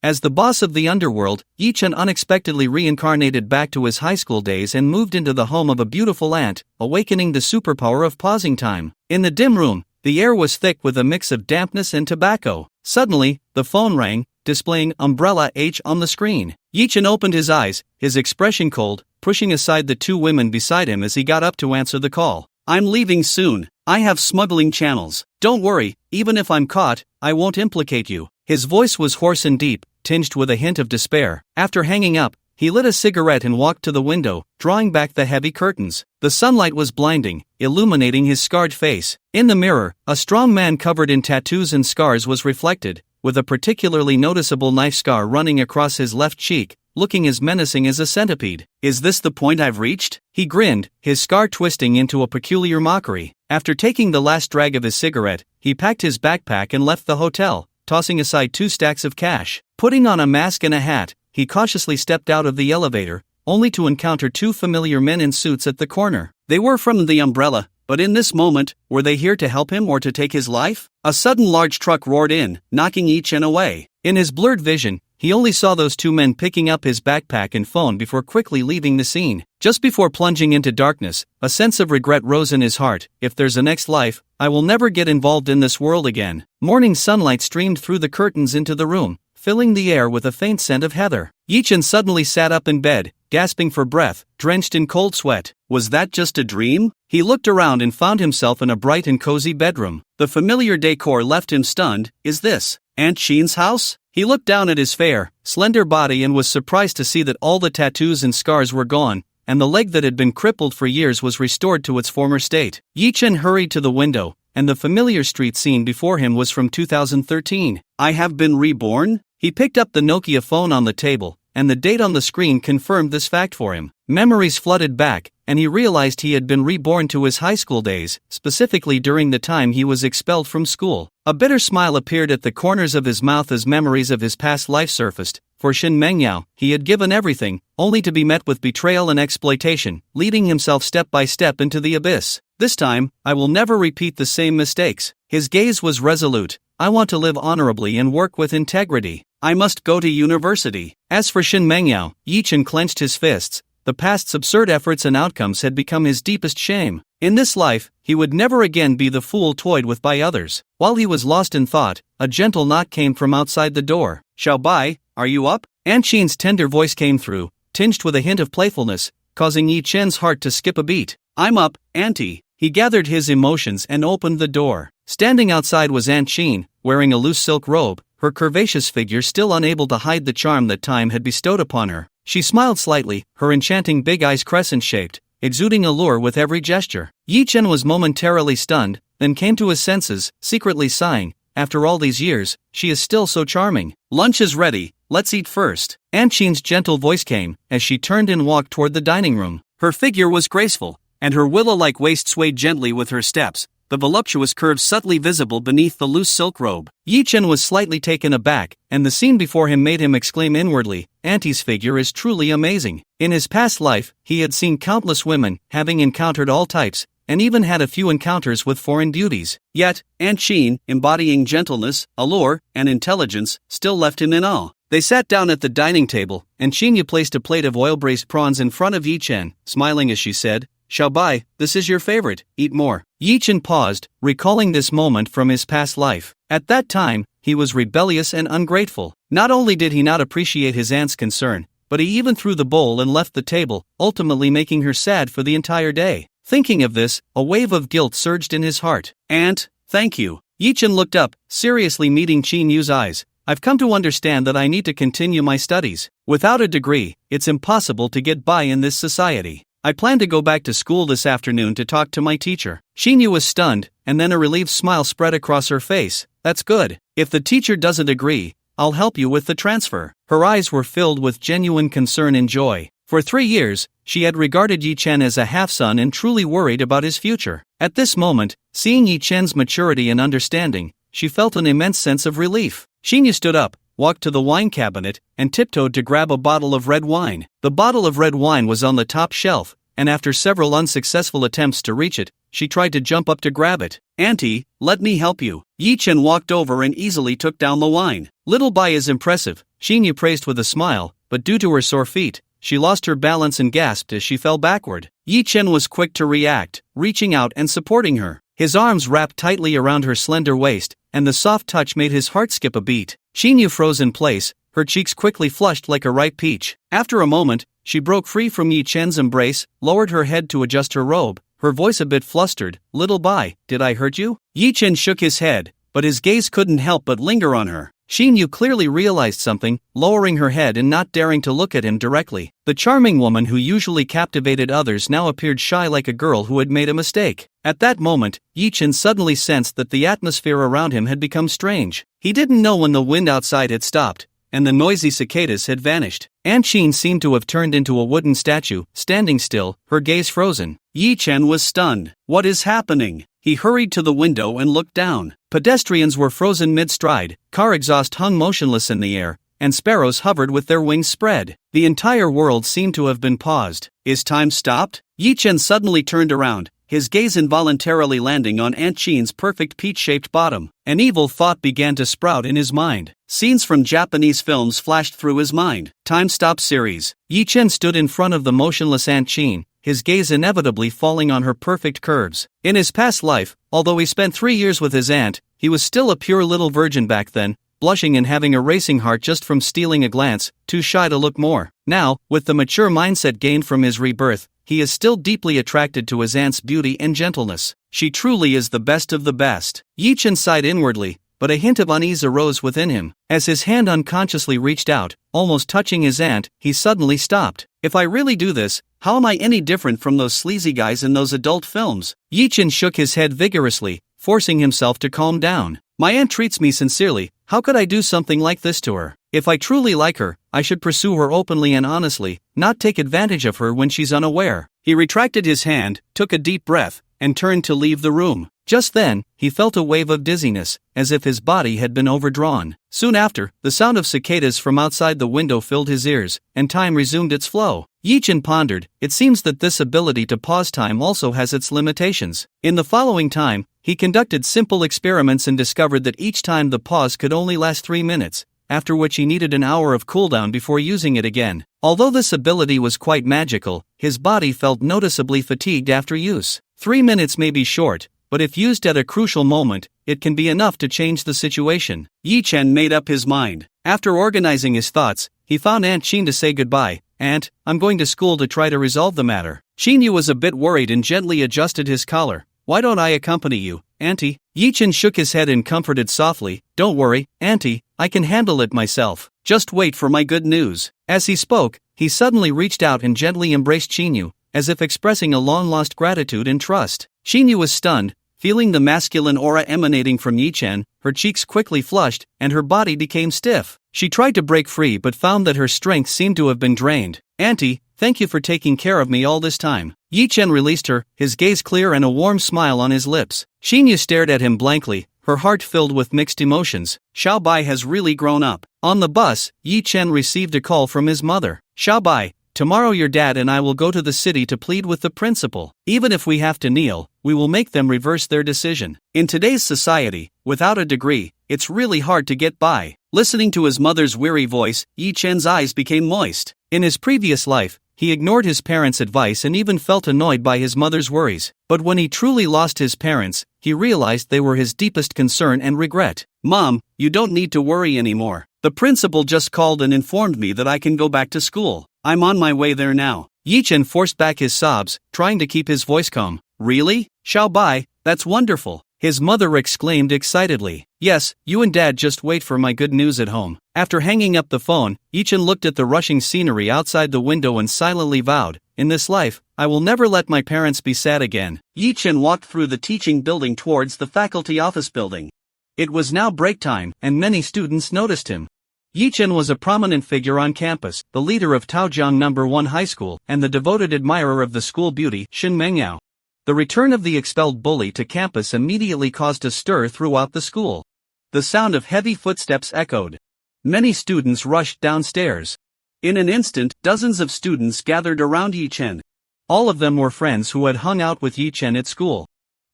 As the boss of the underworld, Yi-chan unexpectedly reincarnated back to his high school days and moved into the home of a beautiful aunt, awakening the superpower of pausing time. In the dim room, the air was thick with a mix of dampness and tobacco. Suddenly, the phone rang, displaying Umbrella H on the screen. Yi-chan opened his eyes, his expression cold, pushing aside the two women beside him as he got up to answer the call. "I'm leaving soon. I have smuggling channels. Don't worry, even if I'm caught, I won't implicate you." His voice was hoarse and deep, tinged with a hint of despair. After hanging up, he lit a cigarette and walked to the window, drawing back the heavy curtains. The sunlight was blinding, illuminating his scarred face. In the mirror, a strong man covered in tattoos and scars was reflected, with a particularly noticeable knife scar running across his left cheek, looking as menacing as a centipede. "Is this the point I've reached?" He grinned, his scar twisting into a peculiar mockery. After taking the last drag of his cigarette, he packed his backpack and left the hotel, tossing aside 2 stacks of cash. Putting on a mask and a hat, he cautiously stepped out of the elevator, only to encounter 2 familiar men in suits at the corner. They were from the Umbrella, but in this moment, were they here to help him or to take his life? A sudden large truck roared in, knocking Yi-chan away. In his blurred vision, he only saw those 2 men picking up his backpack and phone before quickly leaving the scene. Just before plunging into darkness, a sense of regret rose in his heart. "If there's a next life, I will never get involved in this world again." Morning sunlight streamed through the curtains into the room, filling the air with a faint scent of heather. Yi-chan suddenly sat up in bed, gasping for breath, drenched in cold sweat. Was that just a dream? He looked around and found himself in a bright and cozy bedroom. The familiar decor left him stunned. Is this Aunt Sheen's house? He looked down at his fair, slender body and was surprised to see that all the tattoos and scars were gone, and the leg that had been crippled for years was restored to its former state. Yi-chan hurried to the window, and the familiar street scene before him was from 2013. "I have been reborn?" He picked up the Nokia phone on the table, and the date on the screen confirmed this fact for him. Memories flooded back, and he realized he had been reborn to his high school days, specifically during the time he was expelled from school. A bitter smile appeared at the corners of his mouth as memories of his past life surfaced. For Shin Mengyao, he had given everything, only to be met with betrayal and exploitation, leading himself step by step into the abyss. "This time, I will never repeat the same mistakes." His gaze was resolute. "I want to live honorably and work with integrity. I must go to university." As for Shin Mengyao, Yi-chan clenched his fists. The past's absurd efforts and outcomes had become his deepest shame. In this life, he would never again be the fool toyed with by others. While he was lost in thought, a gentle knock came from outside the door. "Xiaobai, are you up?" Aunt Sheen's tender voice came through, tinged with a hint of playfulness, causing Yi-chan's heart to skip a beat. "I'm up, Auntie." He gathered his emotions and opened the door. Standing outside was Aunt Sheen, wearing a loose silk robe, her curvaceous figure still unable to hide the charm that time had bestowed upon her. She smiled slightly, her enchanting big eyes crescent-shaped, exuding allure with every gesture. Yi-chan was momentarily stunned, then came to his senses, secretly sighing. After all these years, she is still so charming. "Lunch is ready, let's eat first." Aunt Sheen's gentle voice came, as she turned and walked toward the dining room. Her figure was graceful, and her willow-like waist swayed gently with her steps, the voluptuous curves subtly visible beneath the loose silk robe. Yi-chan was slightly taken aback, and the scene before him made him exclaim inwardly, "Auntie's figure is truly amazing." In his past life, he had seen countless women, having encountered all types, and even had a few encounters with foreign beauties. Yet, Aunt Sheen, embodying gentleness, allure, and intelligence, still left him in awe. They sat down at the dining table, and Shinya placed a plate of oil-braised prawns in front of Yi-chan, smiling as she said, "Xiaobai, this is your favorite, eat more." Yi-chan paused, recalling this moment from his past life. At that time, he was rebellious and ungrateful. Not only did he not appreciate his aunt's concern, but he even threw the bowl and left the table, ultimately making her sad for the entire day. Thinking of this, a wave of guilt surged in his heart. "Aunt, thank you." Yi-chan looked up, seriously meeting Qin Yu's eyes. "I've come to understand that I need to continue my studies. Without a degree, it's impossible to get by in this society. I plan to go back to school this afternoon to talk to my teacher." Qin Yu was stunned, and then a relieved smile spread across her face. "That's good. If the teacher doesn't agree, I'll help you with the transfer." Her eyes were filled with genuine concern and joy. For 3 years, she had regarded Yi-chan as a half-son and truly worried about his future. At this moment, seeing Yi-chan's maturity and understanding, she felt an immense sense of relief. Qin Yu stood up, walked to the wine cabinet, and tiptoed to grab a bottle of red wine. The bottle of red wine was on the top shelf, and after several unsuccessful attempts to reach it, she tried to jump up to grab it. "Auntie, let me help you." Yi Chen walked over and easily took down the wine. "Little Bai is impressive," Xinyu praised with a smile, but due to her sore feet, she lost her balance and gasped as she fell backward. Yi Chen was quick to react, reaching out and supporting her. His arms wrapped tightly around her slender waist, and the soft touch made his heart skip a beat. Xinyu froze in place, her cheeks quickly flushed like a ripe peach. After a moment, she broke free from Yi Chen's embrace, lowered her head to adjust her robe, her voice a bit flustered. "Little Bai, did I hurt you?" Yi Chen shook his head, but his gaze couldn't help but linger on her. Xinyu clearly realized something, lowering her head and not daring to look at him directly. The charming woman who usually captivated others now appeared shy like a girl who had made a mistake. At that moment, Yi Chen suddenly sensed that the atmosphere around him had become strange. He didn't know when the wind outside had stopped, and the noisy cicadas had vanished. Auntie seemed to have turned into a wooden statue, standing still, her gaze frozen. Yi Chen was stunned. "What is happening?" He hurried to the window and looked down. Pedestrians were frozen mid-stride, car exhaust hung motionless in the air, and sparrows hovered with their wings spread. The entire world seemed to have been paused. "Is time stopped?" Yi Chen suddenly turned around, his gaze involuntarily landing on Aunt Chin's perfect peach-shaped bottom. An evil thought began to sprout in his mind. Scenes from Japanese films flashed through his mind. Time Stop series. Yi Chen stood in front of the motionless Aunt Chin, his gaze inevitably falling on her perfect curves. In his past life, although he spent 3 years with his aunt, he was still a pure little virgin back then, blushing and having a racing heart just from stealing a glance, too shy to look more. Now, with the mature mindset gained from his rebirth, he is still deeply attracted to his aunt's beauty and gentleness. She truly is the best of the best. Yi Chen sighed inwardly, but a hint of unease arose within him. As his hand unconsciously reached out, almost touching his aunt, he suddenly stopped. "If I really do this, how am I any different from those sleazy guys in those adult films?" Yi Chen shook his head vigorously, forcing himself to calm down. "My aunt treats me sincerely, how could I do something like this to her? If I truly like her, I should pursue her openly and honestly, not take advantage of her when she's unaware." He retracted his hand, took a deep breath, and turned to leave the room. Just then, he felt a wave of dizziness, as if his body had been overdrawn. Soon after, the sound of cicadas from outside the window filled his ears, and time resumed its flow. Yi Chen pondered, it seems that this ability to pause time also has its limitations. In the following time, he conducted simple experiments and discovered that each time the pause could only last 3 minutes, after which he needed an hour of cooldown before using it again. Although this ability was quite magical, his body felt noticeably fatigued after use. 3 minutes may be short, but if used at a crucial moment, it can be enough to change the situation. Yi Chen made up his mind. After organizing his thoughts, he found Aunt Chin to say goodbye. "Aunt, I'm going to school to try to resolve the matter." Xinyu was a bit worried and gently adjusted his collar. "Why don't I accompany you, Auntie?" Yi Chen shook his head and comforted softly. "Don't worry, Auntie, I can handle it myself. Just wait for my good news." As he spoke, he suddenly reached out and gently embraced Xinyu, as if expressing a long-lost gratitude and trust. Xinyu was stunned, feeling the masculine aura emanating from Yi Chen. Her cheeks quickly flushed, and her body became stiff. She tried to break free but found that her strength seemed to have been drained. "Auntie, thank you for taking care of me all this time." Yi Chen released her, his gaze clear and a warm smile on his lips. Xinyu stared at him blankly, her heart filled with mixed emotions. Xiao Bai has really grown up. On the bus, Yi Chen received a call from his mother. "Xiao Bai, tomorrow your dad and I will go to the city to plead with the principal. Even if we have to kneel, we will make them reverse their decision. In today's society, without a degree, it's really hard to get by." Listening to his mother's weary voice, Yi Chen's eyes became moist. In his previous life, he ignored his parents' advice and even felt annoyed by his mother's worries. But when he truly lost his parents, he realized they were his deepest concern and regret. "Mom, you don't need to worry anymore. The principal just called and informed me that I can go back to school. I'm on my way there now." Yi Chen forced back his sobs, trying to keep his voice calm. "Really? Xiao Bai, that's wonderful," his mother exclaimed excitedly. "Yes, you and Dad just wait for my good news at home." After hanging up the phone, Yi Chen looked at the rushing scenery outside the window and silently vowed, "In this life, I will never let my parents be sad again." Yi Chen walked through the teaching building towards the faculty office building. It was now break time, and many students noticed him. Yi Chen was a prominent figure on campus, the leader of Taojiang No. 1 High School, and the devoted admirer of the school beauty, Shin Mengyao. The return of the expelled bully to campus immediately caused a stir throughout the school. The sound of heavy footsteps echoed. Many students rushed downstairs. In an instant, dozens of students gathered around Yi Chen. All of them were friends who had hung out with Yi Chen at school.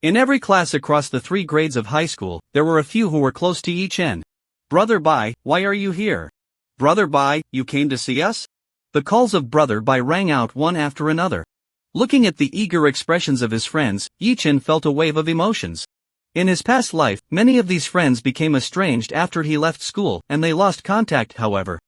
In every class across the 3 grades of high school, there were a few who were close to Yi Chen. "Brother Bai, why are you here? Brother Bai, you came to see us?" The calls of Brother Bai rang out one after another. Looking at the eager expressions of his friends, Yi Chen felt a wave of emotions. In his past life, many of these friends became estranged after he left school, and they lost contact. However,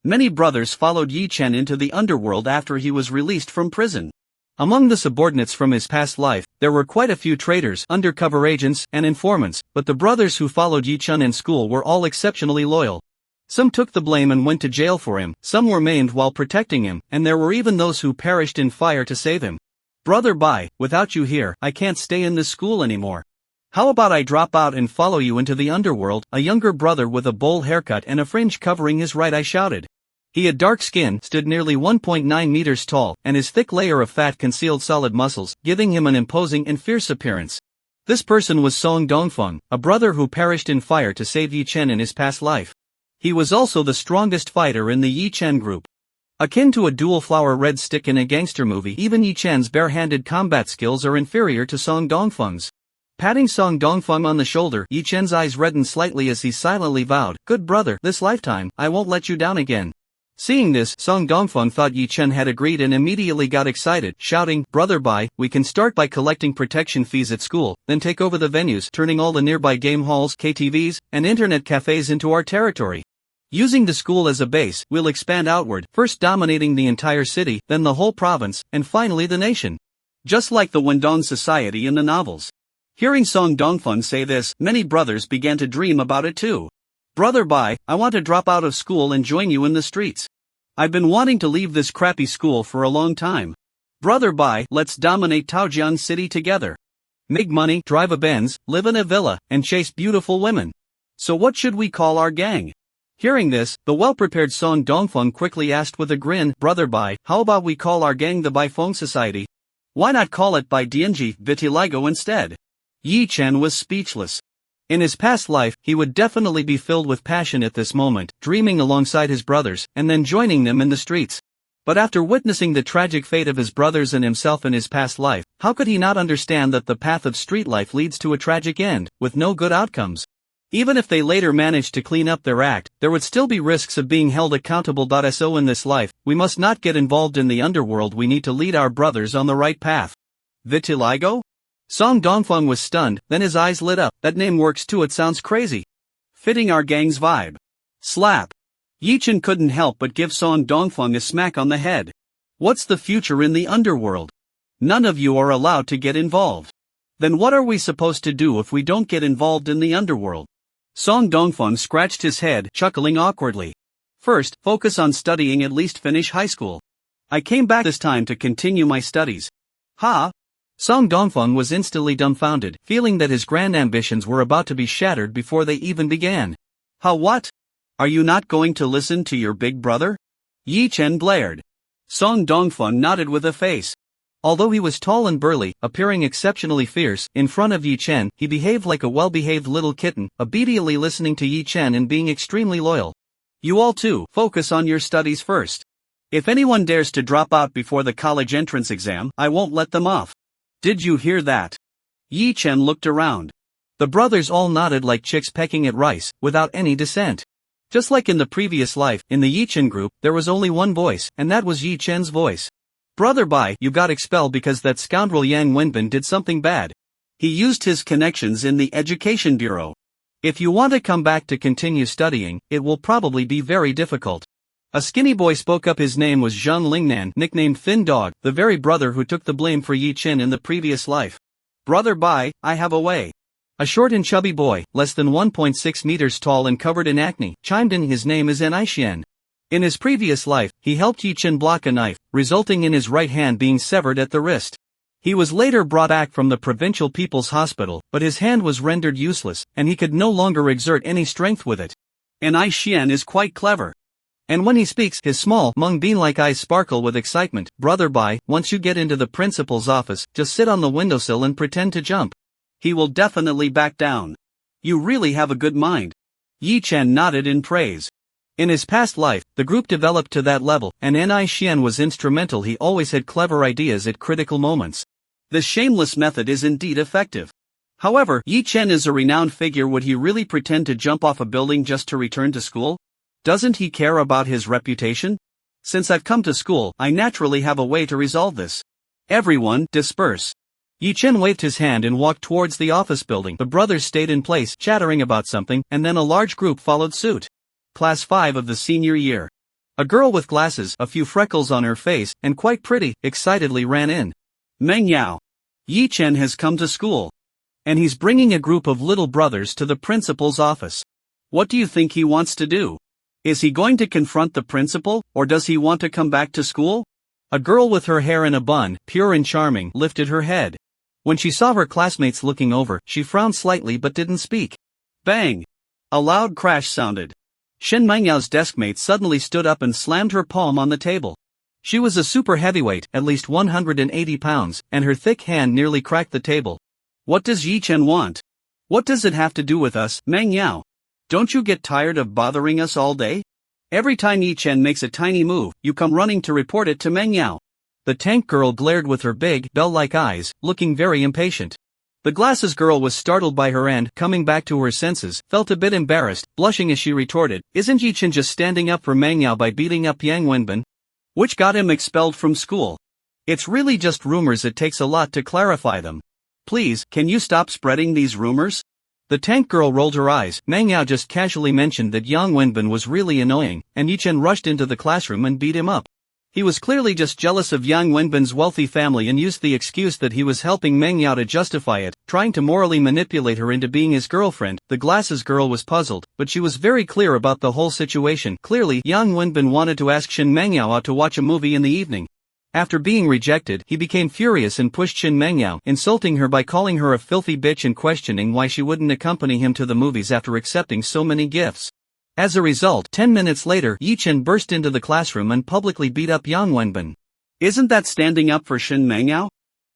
many brothers followed Yi Chen into the underworld after he was released from prison. Among the subordinates from his past life, there were quite a few traitors, undercover agents, and informants, but the brothers who followed Yi Chen in school were all exceptionally loyal. Some took the blame and went to jail for him, some were maimed while protecting him, and there were even those who perished in fire to save him. "Brother Bai, without you here, I can't stay in this school anymore. How about I drop out and follow you into the underworld?" A younger brother with a bowl haircut and a fringe covering his right eye shouted. He had dark skin, stood nearly 1.9 meters tall, and his thick layer of fat concealed solid muscles, giving him an imposing and fierce appearance. This person was Song Dongfeng, a brother who perished in fire to save Yi Chen in his past life. He was also the strongest fighter in the Yi Chen group. Akin to a dual flower red stick in a gangster movie, even Yi Chen's bare-handed combat skills are inferior to Song Dongfeng's. Patting Song Dongfeng on the shoulder, Yi Chen's eyes reddened slightly as he silently vowed, "Good brother, this lifetime, I won't let you down again." Seeing this, Song Dongfeng thought Yi Chen had agreed and immediately got excited, shouting, "Brother Bai, we can start by collecting protection fees at school, then take over the venues, turning all the nearby game halls, KTVs, and internet cafes into our territory. Using the school as a base, we'll expand outward, first dominating the entire city, then the whole province, and finally the nation. Just like the Wendong society in the novels." Hearing Song Dongfeng say this, many brothers began to dream about it too. "Brother Bai, I want to drop out of school and join you in the streets. I've been wanting to leave this crappy school for a long time. Brother Bai, let's dominate Taojian City together. Make money, drive a Benz, live in a villa, and chase beautiful women. So what should we call our gang?" Hearing this, the well-prepared Song Dongfeng quickly asked with a grin, "Brother Bai, how about we call our gang the Baifeng Society? Why not call it Bai Dianji Vitiligo instead?" Yi Chen was speechless. In his past life, he would definitely be filled with passion at this moment, dreaming alongside his brothers, and then joining them in the streets. But after witnessing the tragic fate of his brothers and himself in his past life, how could he not understand that the path of street life leads to a tragic end, with no good outcomes? Even if they later managed to clean up their act, there would still be risks of being held accountable. So in this life, we must not get involved in the underworld. We need to lead our brothers on the right path. Vitiligo? Song Dongfeng was stunned, then his eyes lit up. "That name works too, it sounds crazy. Fitting our gang's vibe." Slap. Yi Chen couldn't help but give Song Dongfeng a smack on the head. "What's the future in the underworld? None of you are allowed to get involved. Then what are we supposed to do if we don't get involved in the underworld?" Song Dongfeng scratched his head, chuckling awkwardly. "First, focus on studying, at least finish high school. I came back this time to continue my studies." "Ha?" Song Dongfeng was instantly dumbfounded, feeling that his grand ambitions were about to be shattered before they even began. "Ha what? Are you not going to listen to your big brother?" Yi Chen blared. Song Dongfeng nodded with a face. Although he was tall and burly, appearing exceptionally fierce, in front of Yi Chen, he behaved like a well-behaved little kitten, obediently listening to Yi Chen and being extremely loyal. "You all too, focus on your studies first. If anyone dares to drop out before the college entrance exam, I won't let them off. Did you hear that?" Yi Chen looked around. The brothers all nodded like chicks pecking at rice, without any dissent. Just like in the previous life, in the Yi Chen group, there was only one voice, and that was Yi Chen's voice. "Brother Bai, you got expelled because that scoundrel Yang Wenbin did something bad. He used his connections in the education bureau. If you want to come back to continue studying, it will probably be very difficult." A skinny boy spoke up. His name was Zhang Lingnan, nicknamed Thin Dog, the very brother who took the blame for Yi Chen in the previous life. "Brother Bai, I have a way." A short and chubby boy, less than 1.6 meters tall and covered in acne, chimed in. His name is Auntie. In his previous life, he helped Yi Chen block a knife, resulting in his right hand being severed at the wrist. He was later brought back from the provincial people's hospital, but his hand was rendered useless, and he could no longer exert any strength with it. Auntie is quite clever. And when he speaks, his small, mung bean-like eyes sparkle with excitement. "Brother Bai, once you get into the principal's office, just sit on the windowsill and pretend to jump. He will definitely back down. You really have a good mind." Yi Chen nodded in praise. In his past life, the group developed to that level, and Auntie was instrumental. He always had clever ideas at critical moments. This shameless method is indeed effective. However, Yi Chen is a renowned figure. Would he really pretend to jump off a building just to return to school? Doesn't he care about his reputation? Since I've come to school, I naturally have a way to resolve this. Everyone, disperse. Yi Chen waved his hand and walked towards the office building. The brothers stayed in place, chattering about something, and then a large group followed suit. Class 5 of the senior year. A girl with glasses, a few freckles on her face, and quite pretty, excitedly ran in. Meng Yao. Yi Chen has come to school. And he's bringing a group of little brothers to the principal's office. What do you think he wants to do? Is he going to confront the principal, or does he want to come back to school? A girl with her hair in a bun, pure and charming, lifted her head. When she saw her classmates looking over, she frowned slightly but didn't speak. Bang! A loud crash sounded. Shen Mengyao's deskmate suddenly stood up and slammed her palm on the table. She was a super heavyweight, at least 180 pounds, and her thick hand nearly cracked the table. What does Yi Chen want? What does it have to do with us, Meng Yao? Don't you get tired of bothering us all day? Every time Yi Chen makes a tiny move, you come running to report it to Meng Yao. The tank girl glared with her big, bell-like eyes, looking very impatient. The glasses girl was startled by her and, coming back to her senses, felt a bit embarrassed, blushing as she retorted, "Isn't Yi Chen just standing up for Meng Yao by beating up Yang Wenbin? Which got him expelled from school? It's really just rumors. It takes a lot to clarify them. Please, can you stop spreading these rumors?" The tank girl rolled her eyes. Meng Yao just casually mentioned that Yang Wenbin was really annoying, and Yi Chen rushed into the classroom and beat him up. He was clearly just jealous of Yang Wenbin's wealthy family and used the excuse that he was helping Meng Yao to justify it, trying to morally manipulate her into being his girlfriend. The glasses girl was puzzled, but she was very clear about the whole situation. Clearly, Yang Wenbin wanted to ask Shin Meng Yao out to watch a movie in the evening. After being rejected, he became furious and pushed Shin Meng Yao, insulting her by calling her a filthy bitch and questioning why she wouldn't accompany him to the movies after accepting so many gifts. As a result, 10 minutes later, Yi Chen burst into the classroom and publicly beat up Yang Wenbin. Isn't that standing up for Shin Meng Yao?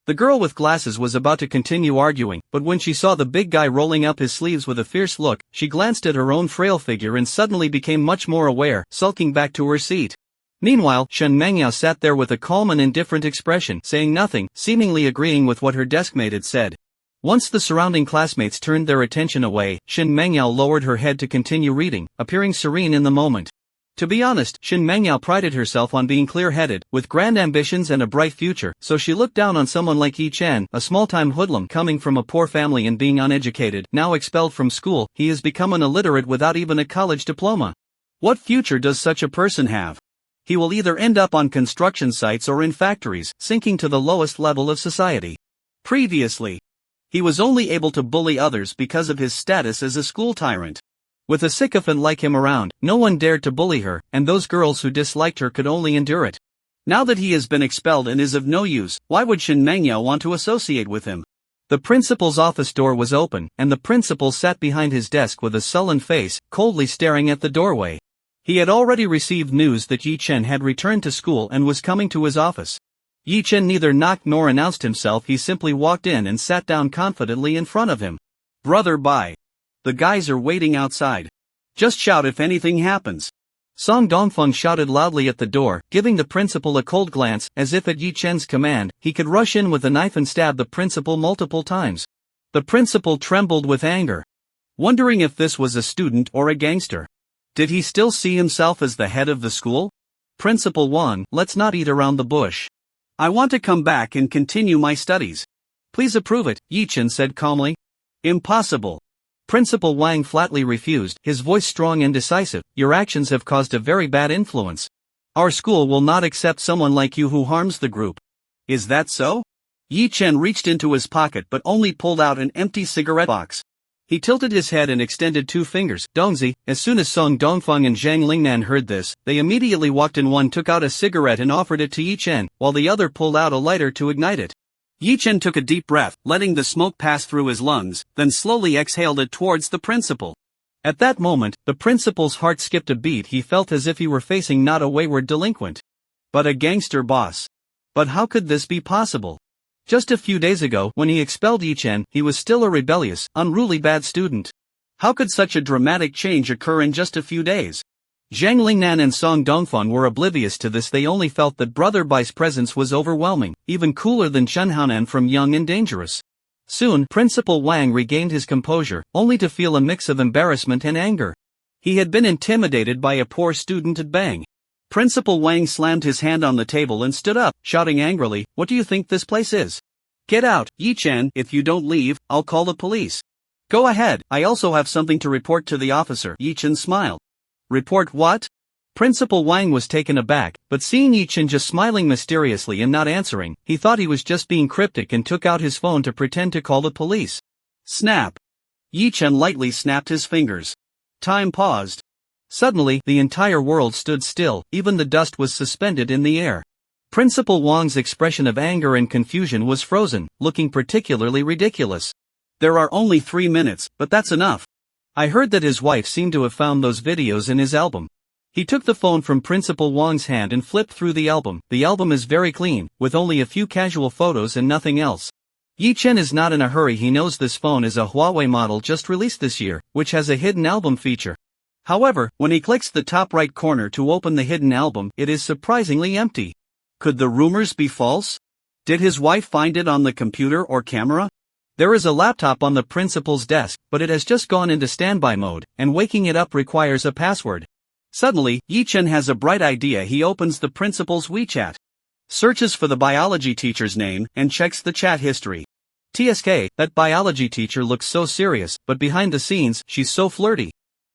The girl with glasses was about to continue arguing, but when she saw the big guy rolling up his sleeves with a fierce look, she glanced at her own frail figure and suddenly became much more aware, sulking back to her seat. Meanwhile, Shen Mengyao sat there with a calm and indifferent expression, saying nothing, seemingly agreeing with what her deskmate had said. Once the surrounding classmates turned their attention away, Shen Mengyao lowered her head to continue reading, appearing serene in the moment. To be honest, Shen Mengyao prided herself on being clear-headed, with grand ambitions and a bright future, so she looked down on someone like Yi Chen, a small-time hoodlum coming from a poor family and being uneducated, now expelled from school. He has become an illiterate without even a college diploma. What future does such a person have? He will either end up on construction sites or in factories, sinking to the lowest level of society. Previously, he was only able to bully others because of his status as a school tyrant. With a sycophant like him around, no one dared to bully her, and those girls who disliked her could only endure it. Now that he has been expelled and is of no use, why would Shen Mengyao want to associate with him? The principal's office door was open, and the principal sat behind his desk with a sullen face, coldly staring at the doorway. He had already received news that Yi Chen had returned to school and was coming to his office. Yi Chen neither knocked nor announced himself. He simply walked in and sat down confidently in front of him. "Brother, bye. The guys are waiting outside. Just shout if anything happens." Song Dongfeng shouted loudly at the door, giving the principal a cold glance, as if at Yi Chen's command, he could rush in with a knife and stab the principal multiple times. The principal trembled with anger, wondering if this was a student or a gangster. Did he still see himself as the head of the school? "Principal Wang, let's not eat around the bush. I want to come back and continue my studies. Please approve it," Yi Chen said calmly. "Impossible." Principal Wang flatly refused, his voice strong and decisive. "Your actions have caused a very bad influence. Our school will not accept someone like you who harms the group." "Is that so?" Yi Chen reached into his pocket but only pulled out an empty cigarette box. He tilted his head and extended two fingers. "Dongzi." As soon as Song Dongfeng and Zhang Lingnan heard this, they immediately walked in. One took out a cigarette and offered it to Yi Chen, while the other pulled out a lighter to ignite it. Yi Chen took a deep breath, letting the smoke pass through his lungs, then slowly exhaled it towards the principal. At that moment, the principal's heart skipped a beat. He felt as if he were facing not a wayward delinquent, but a gangster boss. But how could this be possible? Just a few days ago, when he expelled Yi Chen, he was still a rebellious, unruly bad student. How could such a dramatic change occur in just a few days? Zhang Lingnan and Song Dongfeng were oblivious to this. They only felt that Brother Bai's presence was overwhelming, even cooler than Chen Haonan from Young and Dangerous. Soon, Principal Wang regained his composure, only to feel a mix of embarrassment and anger. He had been intimidated by a poor student at Bang. Principal Wang slammed his hand on the table and stood up, shouting angrily, "What do you think this place is? Get out, Yi-chan. If you don't leave, I'll call the police." "Go ahead, I also have something to report to the officer." Yi-chan smiled. "Report what?" Principal Wang was taken aback, but seeing Yi-chan just smiling mysteriously and not answering, he thought he was just being cryptic and took out his phone to pretend to call the police. Snap! Yi-chan lightly snapped his fingers. Time paused. Suddenly, the entire world stood still, even the dust was suspended in the air. Principal Wang's expression of anger and confusion was frozen, looking particularly ridiculous. "There are only 3 minutes, but that's enough. I heard that his wife seemed to have found those videos in his album." He took the phone from Principal Wang's hand and flipped through the album. The album is very clean, with only a few casual photos and nothing else. Yi-chen is not in a hurry. He knows this phone is a Huawei model just released this year, which has a hidden album feature. However, when he clicks the top right corner to open the hidden album, it is surprisingly empty. Could the rumors be false? Did his wife find it on the computer or camera? There is a laptop on the principal's desk, but it has just gone into standby mode, and waking it up requires a password. Suddenly, Yi-chen has a bright idea. He opens the principal's WeChat, searches for the biology teacher's name, and checks the chat history. TSK, that biology teacher looks so serious, but behind the scenes, she's so flirty.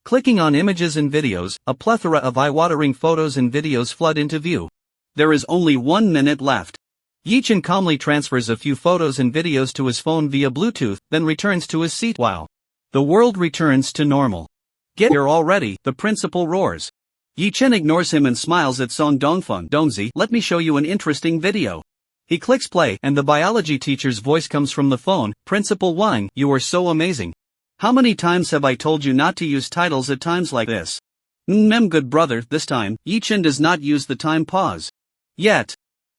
Clicking on images and videos, a plethora of eye-watering photos and videos flood into view. There is only 1 minute left. Yi-chen calmly transfers a few photos and videos to his phone via Bluetooth, then returns to his seat while the world returns to normal. "Get here already," the principal roars. Yi-chen ignores him and smiles at Song Dongfeng. "Dongzi, let me show you an interesting video." He clicks play, and the biology teacher's voice comes from the phone. "Principal Wang, you are so amazing. How many times have I told you not to use titles at times like this?" Good brother." This time, Yi-chen does not use the time pause. Yet.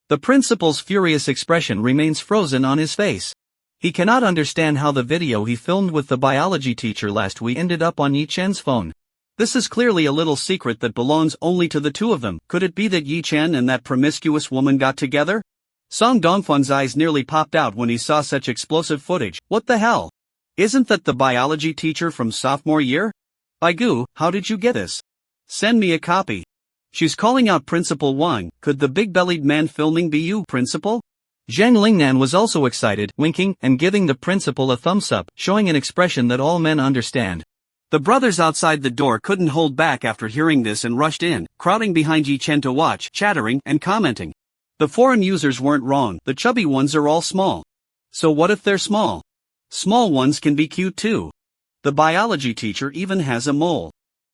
The principal's furious expression remains frozen on his face. He cannot understand how the video he filmed with the biology teacher last week ended up on Yi-chen's phone. This is clearly a little secret that belongs only to the two of them. Could it be that Yi-chen and that promiscuous woman got together? Song Dongfeng's eyes nearly popped out when he saw such explosive footage. What the hell? Isn't that the biology teacher from sophomore year? Baigu, how did you get this? Send me a copy. She's calling out Principal Wang. Could the big-bellied man filming be you, Principal? Zhang Lingnan was also excited, winking and giving the principal a thumbs up, showing an expression that all men understand. The brothers outside the door couldn't hold back after hearing this and rushed in, crowding behind Yi-chen to watch, chattering and commenting. The foreign users weren't wrong. The chubby ones are all small. So what if they're small? Small ones can be cute too. The biology teacher even has a mole.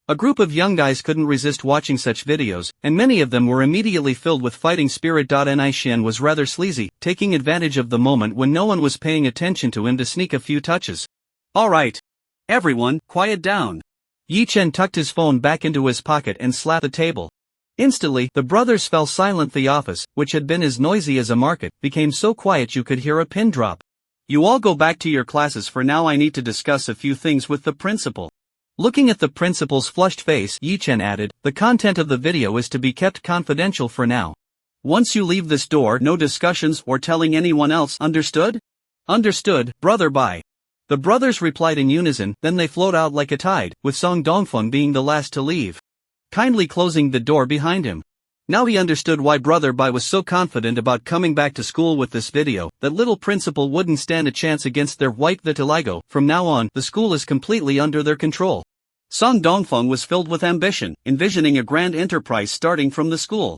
A group of young guys couldn't resist watching such videos, and many of them were immediately filled with fighting spirit. Nishian was rather sleazy, taking advantage of the moment when no one was paying attention to him to sneak a few touches. "Alright. Everyone, quiet down." Yi-chen tucked his phone back into his pocket and slapped the table. Instantly, the brothers fell silent. The office, which had been as noisy as a market, became so quiet you could hear a pin drop. "You all go back to your classes for now. I need to discuss a few things with the principal." Looking at the principal's flushed face, Yi-chen added, "The content of the video is to be kept confidential for now. Once you leave this door, no discussions or telling anyone else, understood?" "Understood, brother. Bye." The brothers replied in unison, then they flowed out like a tide, with Song Dongfeng being the last to leave, kindly closing the door behind him. Now he understood why Brother Bai was so confident about coming back to school with this video. That little principal wouldn't stand a chance against their white vitiligo. From now on, the school is completely under their control. Song Dongfeng was filled with ambition, envisioning a grand enterprise starting from the school.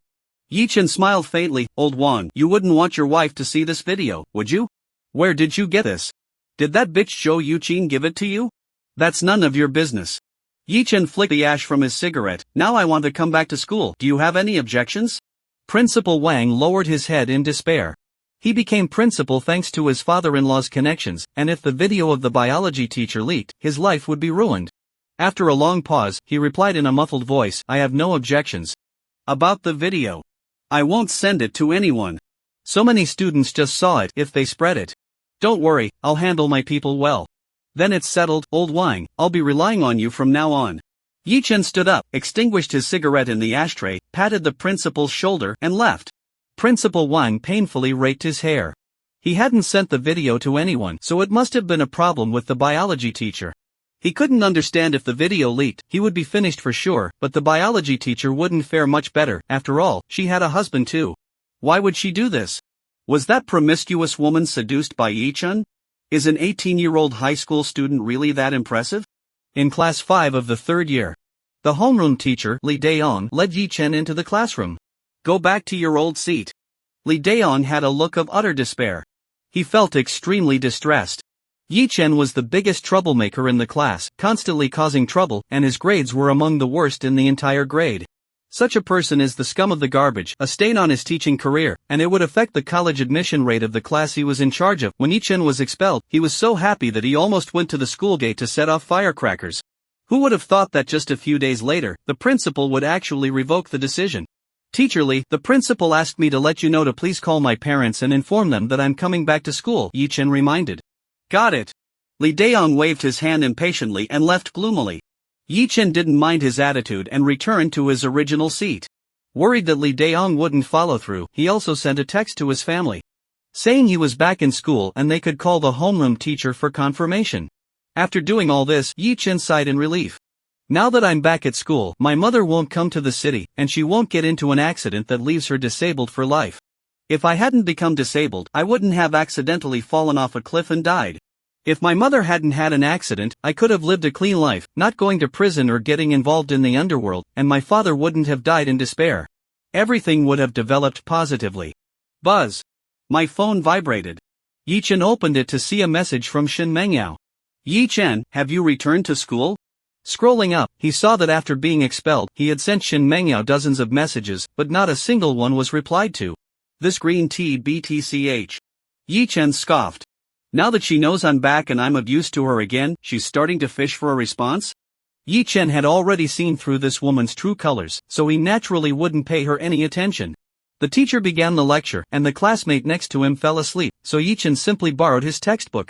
Yi-chen smiled faintly. "Old Wang, you wouldn't want your wife to see this video, would you? Where did you get this? Did that bitch Zhou Yuqin give it to you? That's none of your business." Yi-chen flicked the ash from his cigarette. "Now I want to come back to school. Do you have any objections?" Principal Wang lowered his head in despair. He became principal thanks to his father-in-law's connections, and if the video of the biology teacher leaked, his life would be ruined. After a long pause, he replied in a muffled voice, "I have no objections. About the video. I won't send it to anyone. So many students just saw it. If they spread it, don't worry, I'll handle my people well. Then it's settled, old Wang. I'll be relying on you from now on." Yi-chen stood up, extinguished his cigarette in the ashtray, patted the principal's shoulder, and left. Principal Wang painfully raked his hair. He hadn't sent the video to anyone, so it must have been a problem with the biology teacher. He couldn't understand if the video leaked, he would be finished for sure, but the biology teacher wouldn't fare much better. After all, she had a husband too. Why would she do this? Was that promiscuous woman seduced by Yi-chun? Is an 18-year-old high school student really that impressive? In class 5 of the 3rd year, the homeroom teacher, Lee Dae-ong, led Yi-chen into the classroom. Go back to your old seat. Lee Dae-ong had a look of utter despair. He felt extremely distressed. Yi-chen was the biggest troublemaker in the class, constantly causing trouble, and his grades were among the worst in the entire grade. Such a person is the scum of the garbage, a stain on his teaching career, and it would affect the college admission rate of the class he was in charge of. When Yi-chen was expelled, he was so happy that he almost went to the school gate to set off firecrackers. Who would have thought that just a few days later, the principal would actually revoke the decision? Teacher Lee, the principal asked me to let you know to please call my parents and inform them that I'm coming back to school, Yi-chen reminded. Got it. Lee Dae-ong waved his hand impatiently and left gloomily. Yi-chen didn't mind his attitude and returned to his original seat. Worried that Lee Dae-ong wouldn't follow through, he also sent a text to his family, saying he was back in school and they could call the homeroom teacher for confirmation. After doing all this, Yi-chen sighed in relief. Now that I'm back at school, my mother won't come to the city, and she won't get into an accident that leaves her disabled for life. If I hadn't become disabled, I wouldn't have accidentally fallen off a cliff and died. If my mother hadn't had an accident, I could have lived a clean life, not going to prison or getting involved in the underworld, and my father wouldn't have died in despair. Everything would have developed positively. Buzz. My phone vibrated. Yi-chen opened it to see a message from Shin Mengyao. Yi-chen, have you returned to school? Scrolling up, he saw that after being expelled, he had sent Shin Mengyao dozens of messages, but not a single one was replied to. This green tea BTCH. Yi-chen scoffed. Now that she knows I'm back and I'm of use to her again, she's starting to fish for a response? Yi-chen had already seen through this woman's true colors, so he naturally wouldn't pay her any attention. The teacher began the lecture, and the classmate next to him fell asleep, so Yi-chen simply borrowed his textbook.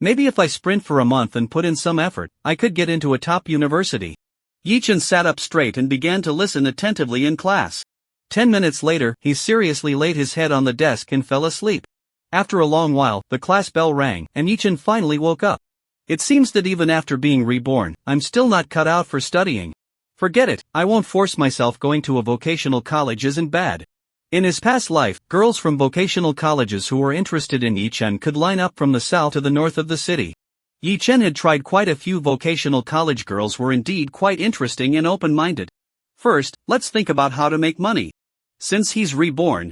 Maybe if I sprint for a month and put in some effort, I could get into a top university. Yi-chen sat up straight and began to listen attentively in class. 10 minutes later, he seriously laid his head on the desk and fell asleep. After a long while, the class bell rang, and Yi-chen finally woke up. It seems that even after being reborn, I'm still not cut out for studying. Forget it, I won't force myself. Going to a vocational college isn't bad. In his past life, girls from vocational colleges who were interested in Yi-chen could line up from the south to the north of the city. Yi-chen had tried quite a few vocational college girls were indeed quite interesting and open-minded. First, let's think about how to make money. Since he's reborn,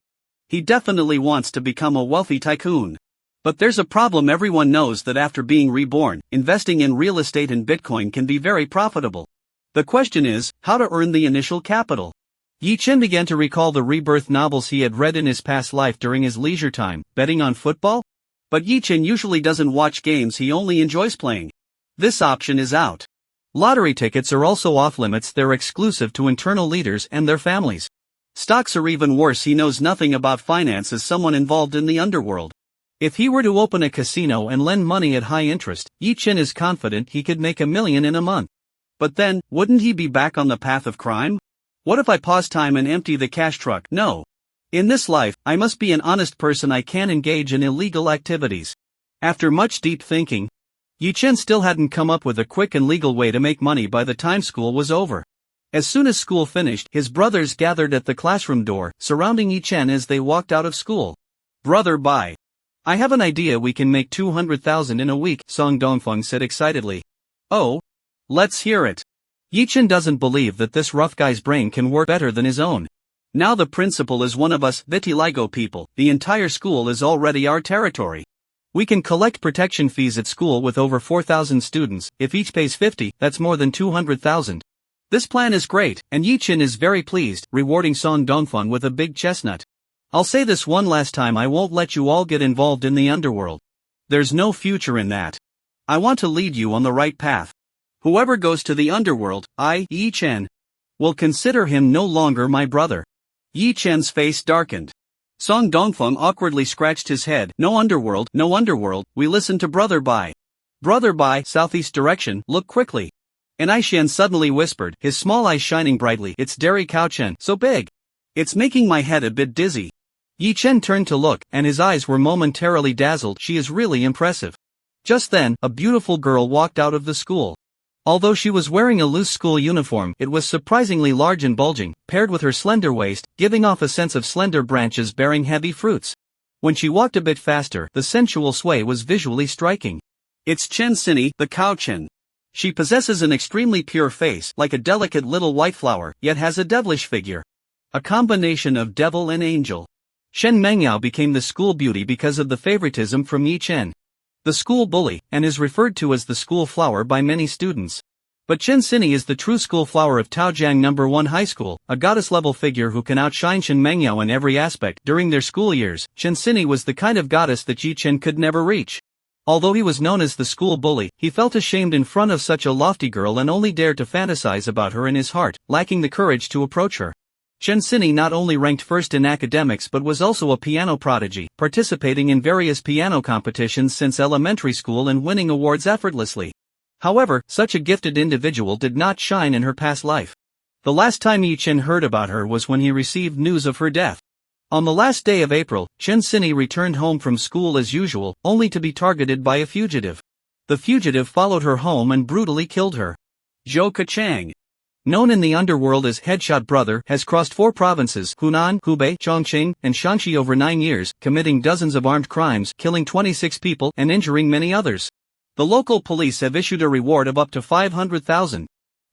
he definitely wants to become a wealthy tycoon. But there's a problem. Everyone knows that after being reborn, investing in real estate and Bitcoin can be very profitable. The question is, how to earn the initial capital. Yi-chen began to recall the rebirth novels he had read in his past life during his leisure time. Betting on football? But Yi-chen usually doesn't watch games, he only enjoys playing. This option is out. Lottery tickets are also off limits. They're exclusive to internal leaders and their families. Stocks are even worse. He knows nothing about finance as someone involved in the underworld. If he were to open a casino and lend money at high interest, Yi-chen is confident he could make $1 million in a month. But then, wouldn't he be back on the path of crime? What if I pause time and empty the cash truck? No. In this life, I must be an honest person. I can't engage in illegal activities. After much deep thinking, Yi-chen still hadn't come up with a quick and legal way to make money by the time school was over. As soon as school finished, his brothers gathered at the classroom door, surrounding Yi-chen as they walked out of school. Brother, bye. I have an idea. We can make 200,000 in a week, Song Dongfeng said excitedly. Oh? Let's hear it. Yi-chen doesn't believe that this rough guy's brain can work better than his own. Now the principal is one of us vitiligo people. The entire school is already our territory. We can collect protection fees at school with over 4,000 students. If each pays 50, that's more than 200,000. This plan is great, and Yi-chen is very pleased, rewarding Song Dongfeng with a big chestnut. I'll say this one last time. I won't let you all get involved in the underworld. There's no future in that. I want to lead you on the right path. Whoever goes to the underworld, I, Yi-chen, will consider him no longer my brother. Yi-chen's face darkened. Song Dongfeng awkwardly scratched his head. No underworld, we listen to Brother Bai. Brother Bai, southeast direction, look quickly. And Aishan suddenly whispered, his small eyes shining brightly, it's Derry Cow Chen, so big. It's making my head a bit dizzy. Yi Chen turned to look, and his eyes were momentarily dazzled. She is really impressive. Just then, a beautiful girl walked out of the school. Although she was wearing a loose school uniform, it was surprisingly large and bulging, paired with her slender waist, giving off a sense of slender branches bearing heavy fruits. When she walked a bit faster, the sensual sway was visually striking. It's Chen Xinyi, the Cow Chen. She possesses an extremely pure face, like a delicate little white flower, yet has a devilish figure. A combination of devil and angel. Shen Mengyao became the school beauty because of the favoritism from Yi Chen, the school bully, and is referred to as the school flower by many students. But Chen Xinyi is the true school flower of Taojiang No. 1 High School, a goddess-level figure who can outshine Shen Mengyao in every aspect. During their school years, Chen Xinyi was the kind of goddess that Yi Chen could never reach. Although he was known as the school bully, he felt ashamed in front of such a lofty girl and only dared to fantasize about her in his heart, lacking the courage to approach her. Chen Xinyi not only ranked first in academics but was also a piano prodigy, participating in various piano competitions since elementary school and winning awards effortlessly. However, such a gifted individual did not shine in her past life. The last time Yi Chen heard about her was when he received news of her death. On the last day of April, Chen Xinyi returned home from school as usual, only to be targeted by a fugitive. The fugitive followed her home and brutally killed her. Zhou Kechang, known in the underworld as Headshot Brother, has crossed 4 provinces, Hunan, Hubei, Chongqing, and Shanxi over 9 years, committing dozens of armed crimes, killing 26 people, and injuring many others. The local police have issued a reward of up to 500,000.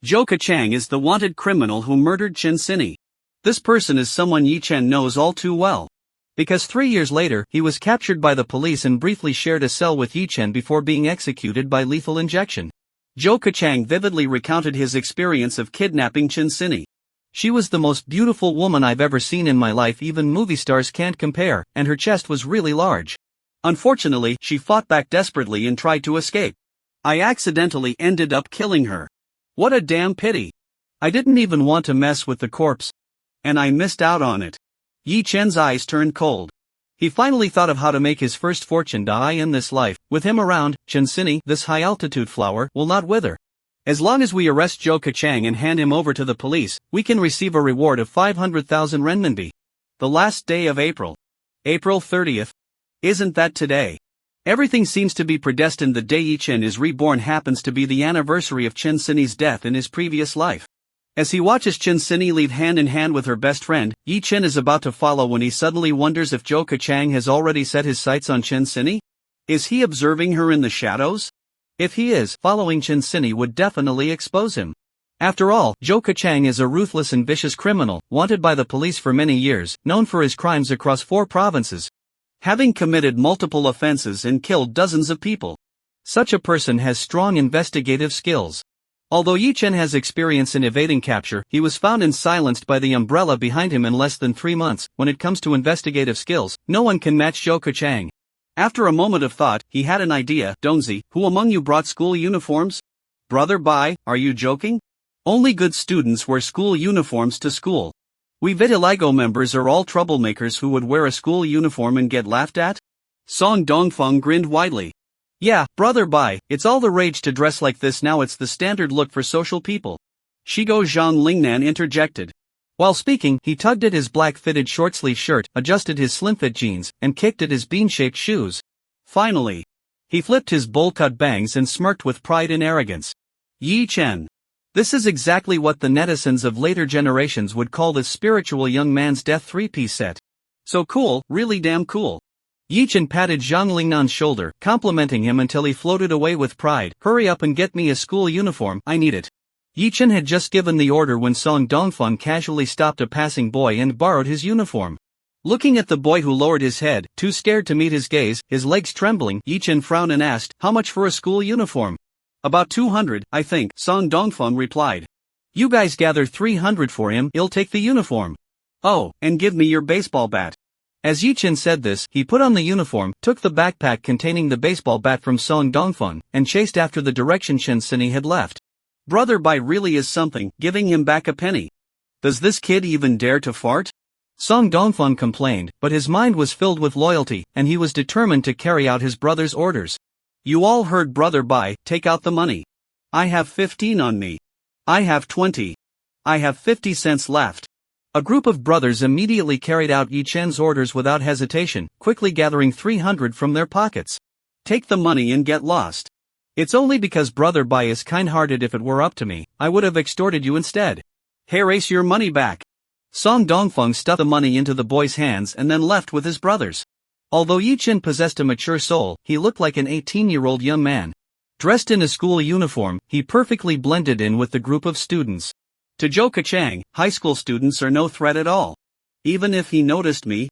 Zhou Kechang is the wanted criminal who murdered Chen Xinyi. This person is someone Yi Chen knows all too well. Because 3 years later, he was captured by the police and briefly shared a cell with Yi Chen before being executed by lethal injection. Zhou Kechang vividly recounted his experience of kidnapping Chen Xinyi. She was the most beautiful woman I've ever seen in my life, even movie stars can't compare, and her chest was really large. Unfortunately, she fought back desperately and tried to escape. I accidentally ended up killing her. What a damn pity. I didn't even want to mess with the corpse. And I missed out on it. Yi Chen's eyes turned cold. He finally thought of how to make his first fortune die in this life. With him around, Chen Xinyi, this high-altitude flower, will not wither. As long as we arrest Zhou Kechang and hand him over to the police, we can receive a reward of 500,000 renminbi. The last day of April. April 30th. Isn't that today? Everything seems to be predestined. The day Yi Chen is reborn happens to be the anniversary of Chen Xinyi's death in his previous life. As he watches Chen Xinyi leave hand in hand with her best friend, Yi Chen is about to follow when he suddenly wonders if Zhou Kechang has already set his sights on Chen Xinyi. Is he observing her in the shadows? If he is, following Chen Xinyi would definitely expose him. After all, Zhou Kechang is a ruthless and vicious criminal, wanted by the police for many years, known for his crimes across 4 provinces, having committed multiple offenses and killed dozens of people. Such a person has strong investigative skills. Although Yi Chen has experience in evading capture, he was found and silenced by the umbrella behind him in less than 3 months. When it comes to investigative skills, no one can match Zhou Kechang. After a moment of thought, he had an idea. Donzi, who among you brought school uniforms? Brother Bai, are you joking? Only good students wear school uniforms to school. We Vitiligo members are all troublemakers who would wear a school uniform and get laughed at? Song Dongfeng grinned widely. Yeah, Brother Bai, it's all the rage to dress like this now. It's the standard look for social people. Shigo Zhang Lingnan interjected. While speaking, he tugged at his black-fitted short-sleeve shirt, adjusted his slim-fit jeans, and kicked at his bean-shaped shoes. Finally, he flipped his bowl-cut bangs and smirked with pride and arrogance. Yi Chen. This is exactly what the netizens of later generations would call the spiritual young man's death 3-piece set. So cool, really damn cool. Yi Chen patted Zhang Lingnan's shoulder, complimenting him until he floated away with pride. Hurry up and get me a school uniform, I need it. Yi Chen had just given the order when Song Dongfeng casually stopped a passing boy and borrowed his uniform. Looking at the boy who lowered his head, too scared to meet his gaze, his legs trembling, Yi Chen frowned and asked, how much for a school uniform? About 200, I think, Song Dongfeng replied. You guys gather 300 for him, he'll take the uniform. Oh, and give me your baseball bat. As Yi Chen said this, he put on the uniform, took the backpack containing the baseball bat from Song Dongfeng, and chased after the direction Chen Xinyi had left. Brother Bai really is something, giving him back a penny. Does this kid even dare to fart? Song Dongfeng complained, but his mind was filled with loyalty, and he was determined to carry out his brother's orders. You all heard Brother Bai, take out the money. I have 15 on me. I have 20. I have 50 cents left. A group of brothers immediately carried out Yi Chen's orders without hesitation, quickly gathering 300 from their pockets. Take the money and get lost. It's only because Brother Bai is kind-hearted. If it were up to me, I would have extorted you instead. Here, ace your money back. Song Dongfeng stuffed the money into the boy's hands and then left with his brothers. Although Yi Chen possessed a mature soul, he looked like an 18-year-old young man. Dressed in a school uniform, he perfectly blended in with the group of students. To Zhou Kachang, high school students are no threat at all. Even if he noticed me,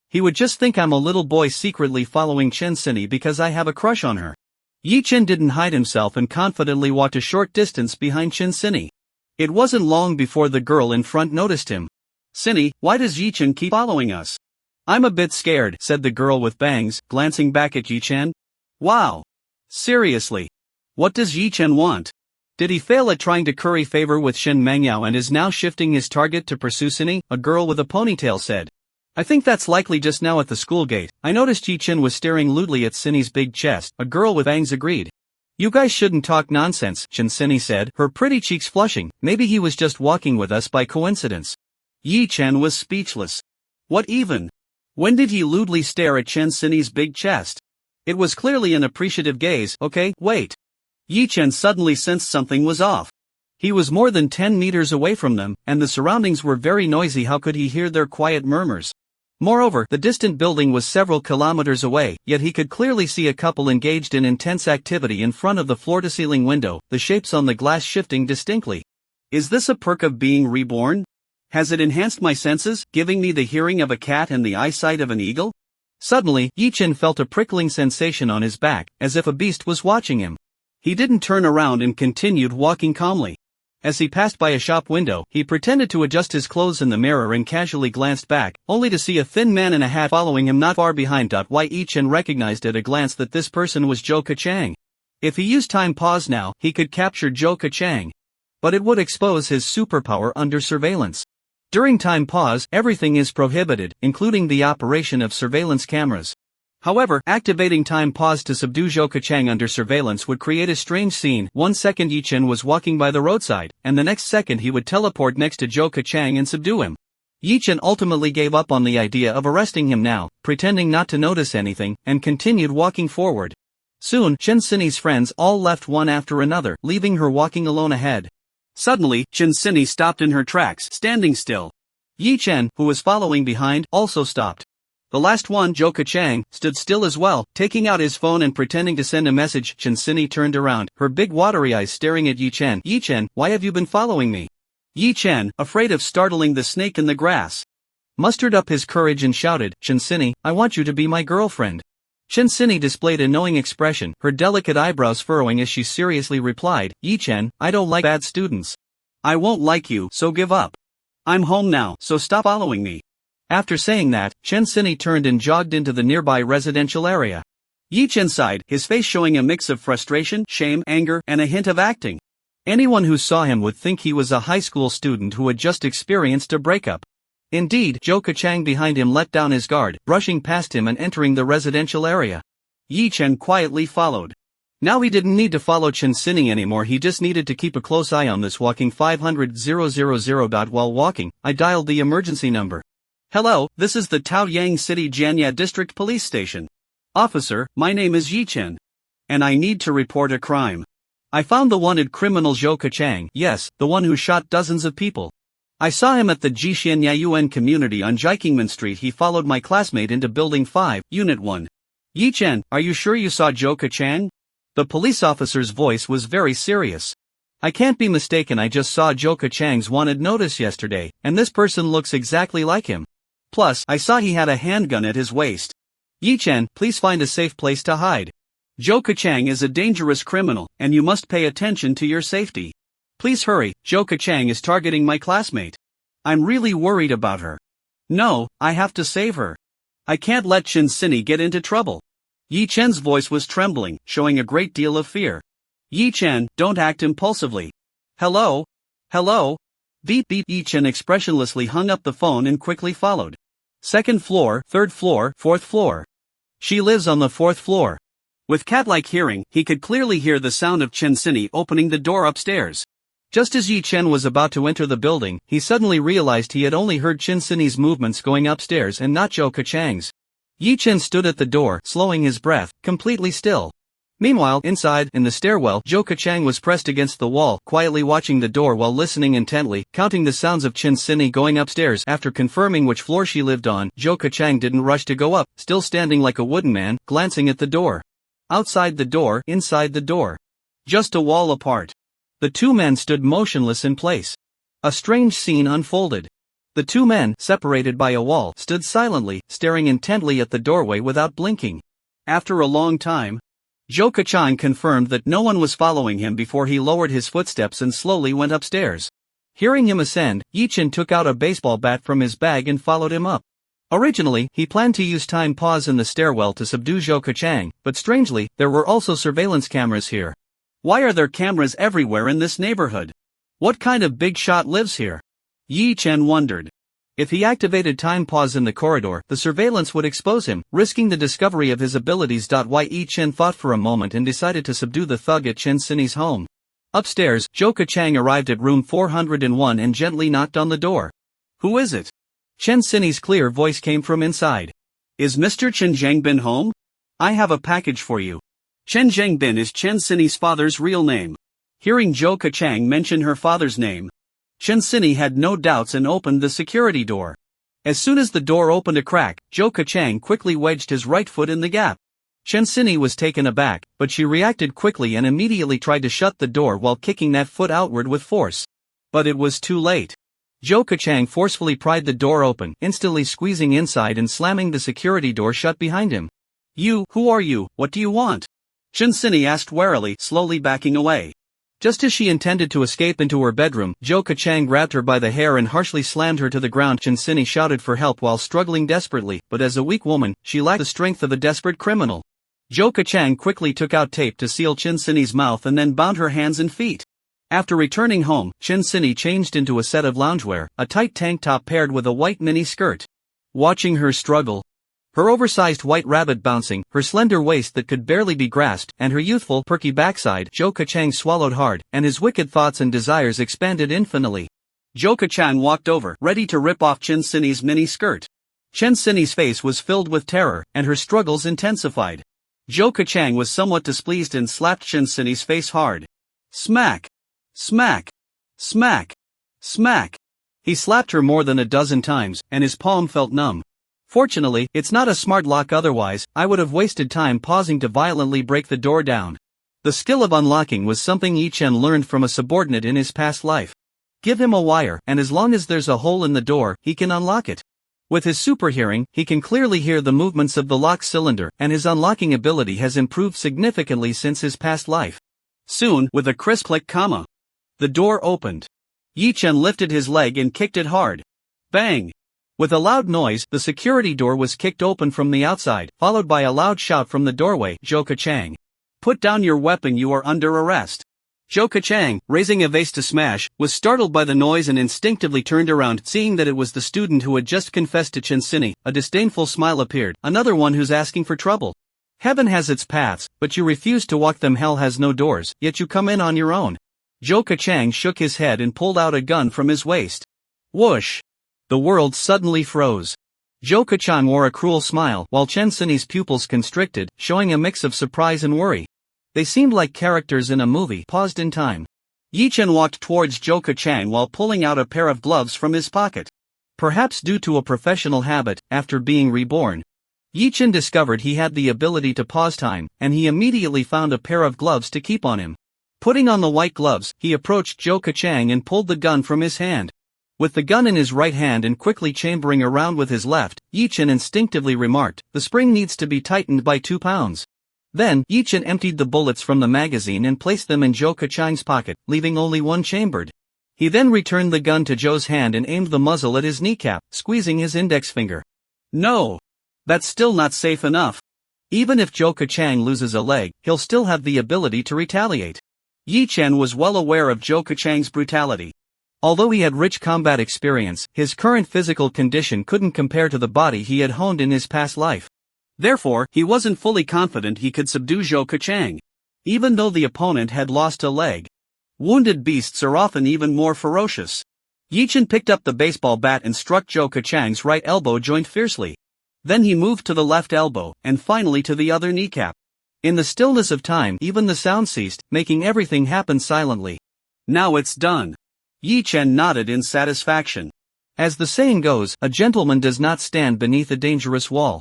he would just think I'm a little boy secretly following Chen Xinyi because I have a crush on her. Yi Chen didn't hide himself and confidently walked a short distance behind Chen Xinyi. It wasn't long before the girl in front noticed him. Xinyi, why does Yi Chen keep following us? I'm a bit scared, said the girl with bangs, glancing back at Yi Chen. Wow. Seriously. What does Yi Chen want? Did he fail at trying to curry favor with Shen Mangyao and is now shifting his target to pursue Xinyi? A girl with a ponytail said. I think that's likely. Just now at the school gate, I noticed Yi Chen was staring lewdly at Xinyi's big chest. A girl with bangs agreed. You guys shouldn't talk nonsense, Chen Xinyi said, her pretty cheeks flushing. Maybe he was just walking with us by coincidence. Yi Chen was speechless. What even? When did he lewdly stare at Chen Xinyi's big chest? It was clearly an appreciative gaze. Okay, wait. Yi Chen suddenly sensed something was off. He was more than 10 meters away from them, and the surroundings were very noisy. How could he hear their quiet murmurs? Moreover, the distant building was several kilometers away, yet he could clearly see a couple engaged in intense activity in front of the floor-to-ceiling window, the shapes on the glass shifting distinctly. Is this a perk of being reborn? Has it enhanced my senses, giving me the hearing of a cat and the eyesight of an eagle? Suddenly, Yi Chen felt a prickling sensation on his back, as if a beast was watching him. He didn't turn around and continued walking calmly. As he passed by a shop window, he pretended to adjust his clothes in the mirror and casually glanced back, only to see a thin man in a hat following him not far behind. Yi Chen recognized at a glance that this person was Zhou Kachang. If he used time pause now, he could capture Zhou Kachang. But it would expose his superpower under surveillance. During time pause, everything is prohibited, including the operation of surveillance cameras. However, activating time pause to subdue Zhou Kachang under surveillance would create a strange scene. 1 second Yi Chen was walking by the roadside, and the next second he would teleport next to Zhou Kachang and subdue him. Yi Chen ultimately gave up on the idea of arresting him now, pretending not to notice anything, and continued walking forward. Soon, Chen Xinyi's friends all left one after another, leaving her walking alone ahead. Suddenly, Chen Xinyi stopped in her tracks, standing still. Yi Chen, who was following behind, also stopped. The last one, Zhou Kachang, stood still as well, taking out his phone and pretending to send a message. Chen Xinyi turned around, her big watery eyes staring at Yi Chen. Yi Chen, why have you been following me? Yi Chen, afraid of startling the snake in the grass, mustered up his courage and shouted, Chen Xinyi, I want you to be my girlfriend. Chen Xinyi displayed a knowing expression, her delicate eyebrows furrowing as she seriously replied, Yi Chen, I don't like bad students. I won't like you, so give up. I'm home now, so stop following me. After saying that, Chen Xinyi turned and jogged into the nearby residential area. Yi Chen sighed, his face showing a mix of frustration, shame, anger, and a hint of acting. Anyone who saw him would think he was a high school student who had just experienced a breakup. Indeed, Zhou Kachang behind him let down his guard, brushing past him and entering the residential area. Yi Chen quietly followed. Now he didn't need to follow Chen Xinyi anymore, he just needed to keep a close eye on this walking 500,000. While walking, I dialed the emergency number. Hello, this is the Taoyang City Jianya District Police Station. Officer, my name is Yi Chen. And I need to report a crime. I found the wanted criminal Zhou Kachang, yes, the one who shot dozens of people. I saw him at the Jixian Yayuan community on Jikingman Street. He followed my classmate into Building 5, Unit 1. Yi Chen, are you sure you saw Zhou Kachang? The police officer's voice was very serious. I can't be mistaken, I just saw Zhou Kachang's wanted notice yesterday, and this person looks exactly like him. Plus, I saw he had a handgun at his waist. Yi Chen, please find a safe place to hide. Zhou Kachang is a dangerous criminal, and you must pay attention to your safety. Please hurry, Zhou Kachang is targeting my classmate. I'm really worried about her. No, I have to save her. I can't let Chen Xinyi get into trouble. Yi Chen's voice was trembling, showing a great deal of fear. Yi Chen, don't act impulsively. Hello? Hello? Beep beep. Yi Chen expressionlessly hung up the phone and quickly followed. Second floor, third floor, fourth floor. She lives on the fourth floor. With cat-like hearing, he could clearly hear the sound of Chen Xinyi opening the door upstairs. Just as Yi Chen was about to enter the building, he suddenly realized he had only heard Qin Sini's movements going upstairs and not Zhou Kechang's. Yi Chen stood at the door, slowing his breath, completely still. Meanwhile, inside, in the stairwell, Zhou Kechang was pressed against the wall, quietly watching the door while listening intently, counting the sounds of Qin Sini going upstairs. After confirming which floor she lived on, Zhou Kechang didn't rush to go up, still standing like a wooden man, glancing at the door. Outside the door, inside the door. Just a wall apart. The two men stood motionless in place. A strange scene unfolded. The two men, separated by a wall, stood silently, staring intently at the doorway without blinking. After a long time, Zhou Kechang confirmed that no one was following him before he lowered his footsteps and slowly went upstairs. Hearing him ascend, Yi Chen took out a baseball bat from his bag and followed him up. Originally, he planned to use time pause in the stairwell to subdue Zhou Kechang, but strangely, there were also surveillance cameras here. Why are there cameras everywhere in this neighborhood? What kind of big shot lives here? Yi Chen wondered. If he activated time pause in the corridor, the surveillance would expose him, risking the discovery of his abilities. Yi Chen thought for a moment and decided to subdue the thug at Qin Sini's home. Upstairs, Zhou Kechang arrived at room 401 and gently knocked on the door. Who is it? Qin Sini's clear voice came from inside. Is Mr. Chen Zhangbin home? I have a package for you. Chen Zhangbin is Qin Sini's father's real name. Hearing Zhou Kechang mention her father's name, Qin Sini had no doubts and opened the security door. As soon as the door opened a crack, Zhou Kechang quickly wedged his right foot in the gap. Qin Sini was taken aback, but she reacted quickly and immediately tried to shut the door while kicking that foot outward with force. But it was too late. Zhou Kechang forcefully pried the door open, instantly squeezing inside and slamming the security door shut behind him. You, who are you, what do you want? Qin Sini asked warily, slowly backing away. Just as she intended to escape into her bedroom, Zhou Kechang grabbed her by the hair and harshly slammed her to the ground. Qin Sini shouted for help while struggling desperately, but as a weak woman, she lacked the strength of a desperate criminal. Zhou Kechang quickly took out tape to seal Qin Sini's mouth and then bound her hands and feet. After returning home, Qin Sini changed into a set of loungewear, a tight tank top paired with a white mini skirt. Watching her struggle, her oversized white rabbit bouncing, her slender waist that could barely be grasped, and her youthful, perky backside, Zhou Kechang swallowed hard, and his wicked thoughts and desires expanded infinitely. Zhou Kechang walked over, ready to rip off Qin Sini's mini skirt. Qin Sini's face was filled with terror, and her struggles intensified. Zhou Kechang was somewhat displeased and slapped Qin Sini's face hard. Smack! Smack! Smack! Smack! He slapped her more than a dozen times, and his palm felt numb. Fortunately, it's not a smart lock, otherwise, I would have wasted time pausing to violently break the door down. The skill of unlocking was something Yi Chen learned from a subordinate in his past life. Give him a wire, and as long as there's a hole in the door, he can unlock it. With his super hearing, he can clearly hear the movements of the lock cylinder, and his unlocking ability has improved significantly since his past life. Soon, with a crisp click, the door opened. Yi Chen lifted his leg and kicked it hard. Bang! With a loud noise, the security door was kicked open from the outside, followed by a loud shout from the doorway. Zhou Kechang. Put down your weapon, you are under arrest. Zhou Kechang, raising a vase to smash, was startled by the noise and instinctively turned around, seeing that it was the student who had just confessed to Qin Sini. A disdainful smile appeared. Another one who's asking for trouble. Heaven has its paths, but you refuse to walk them. Hell has no doors, yet you come in on your own. Zhou Kechang shook his head and pulled out a gun from his waist. Whoosh! The world suddenly froze. Zhou Kechang wore a cruel smile while Qin Sini's pupils constricted, showing a mix of surprise and worry. They seemed like characters in a movie paused in time. Yi Chen walked towards Zhou Kechang while pulling out a pair of gloves from his pocket. Perhaps due to a professional habit, after being reborn, Yi Chen discovered he had the ability to pause time, and he immediately found a pair of gloves to keep on him. Putting on the white gloves, he approached Zhou Kechang and pulled the gun from his hand. With the gun in his right hand and quickly chambering around with his left, Yi Chen instinctively remarked, the spring needs to be tightened by 2 pounds. Then, Yi Chen emptied the bullets from the magazine and placed them in Zhou Kechang's pocket, leaving only one chambered. He then returned the gun to Zhou's hand and aimed the muzzle at his kneecap, squeezing his index finger. No! That's still not safe enough. Even if Zhou Kechang loses a leg, he'll still have the ability to retaliate. Yi Chen was well aware of Zhou Kechang's brutality. Although he had rich combat experience, his current physical condition couldn't compare to the body he had honed in his past life. Therefore, he wasn't fully confident he could subdue Zhou Kechang, even though the opponent had lost a leg. Wounded beasts are often even more ferocious. Yi-chan picked up the baseball bat and struck Zhou Kachang's right elbow joint fiercely. Then he moved to the left elbow, and finally to the other kneecap. In the stillness of time, even the sound ceased, making everything happen silently. Now it's done. Yi-chan nodded in satisfaction. As the saying goes, a gentleman does not stand beneath a dangerous wall.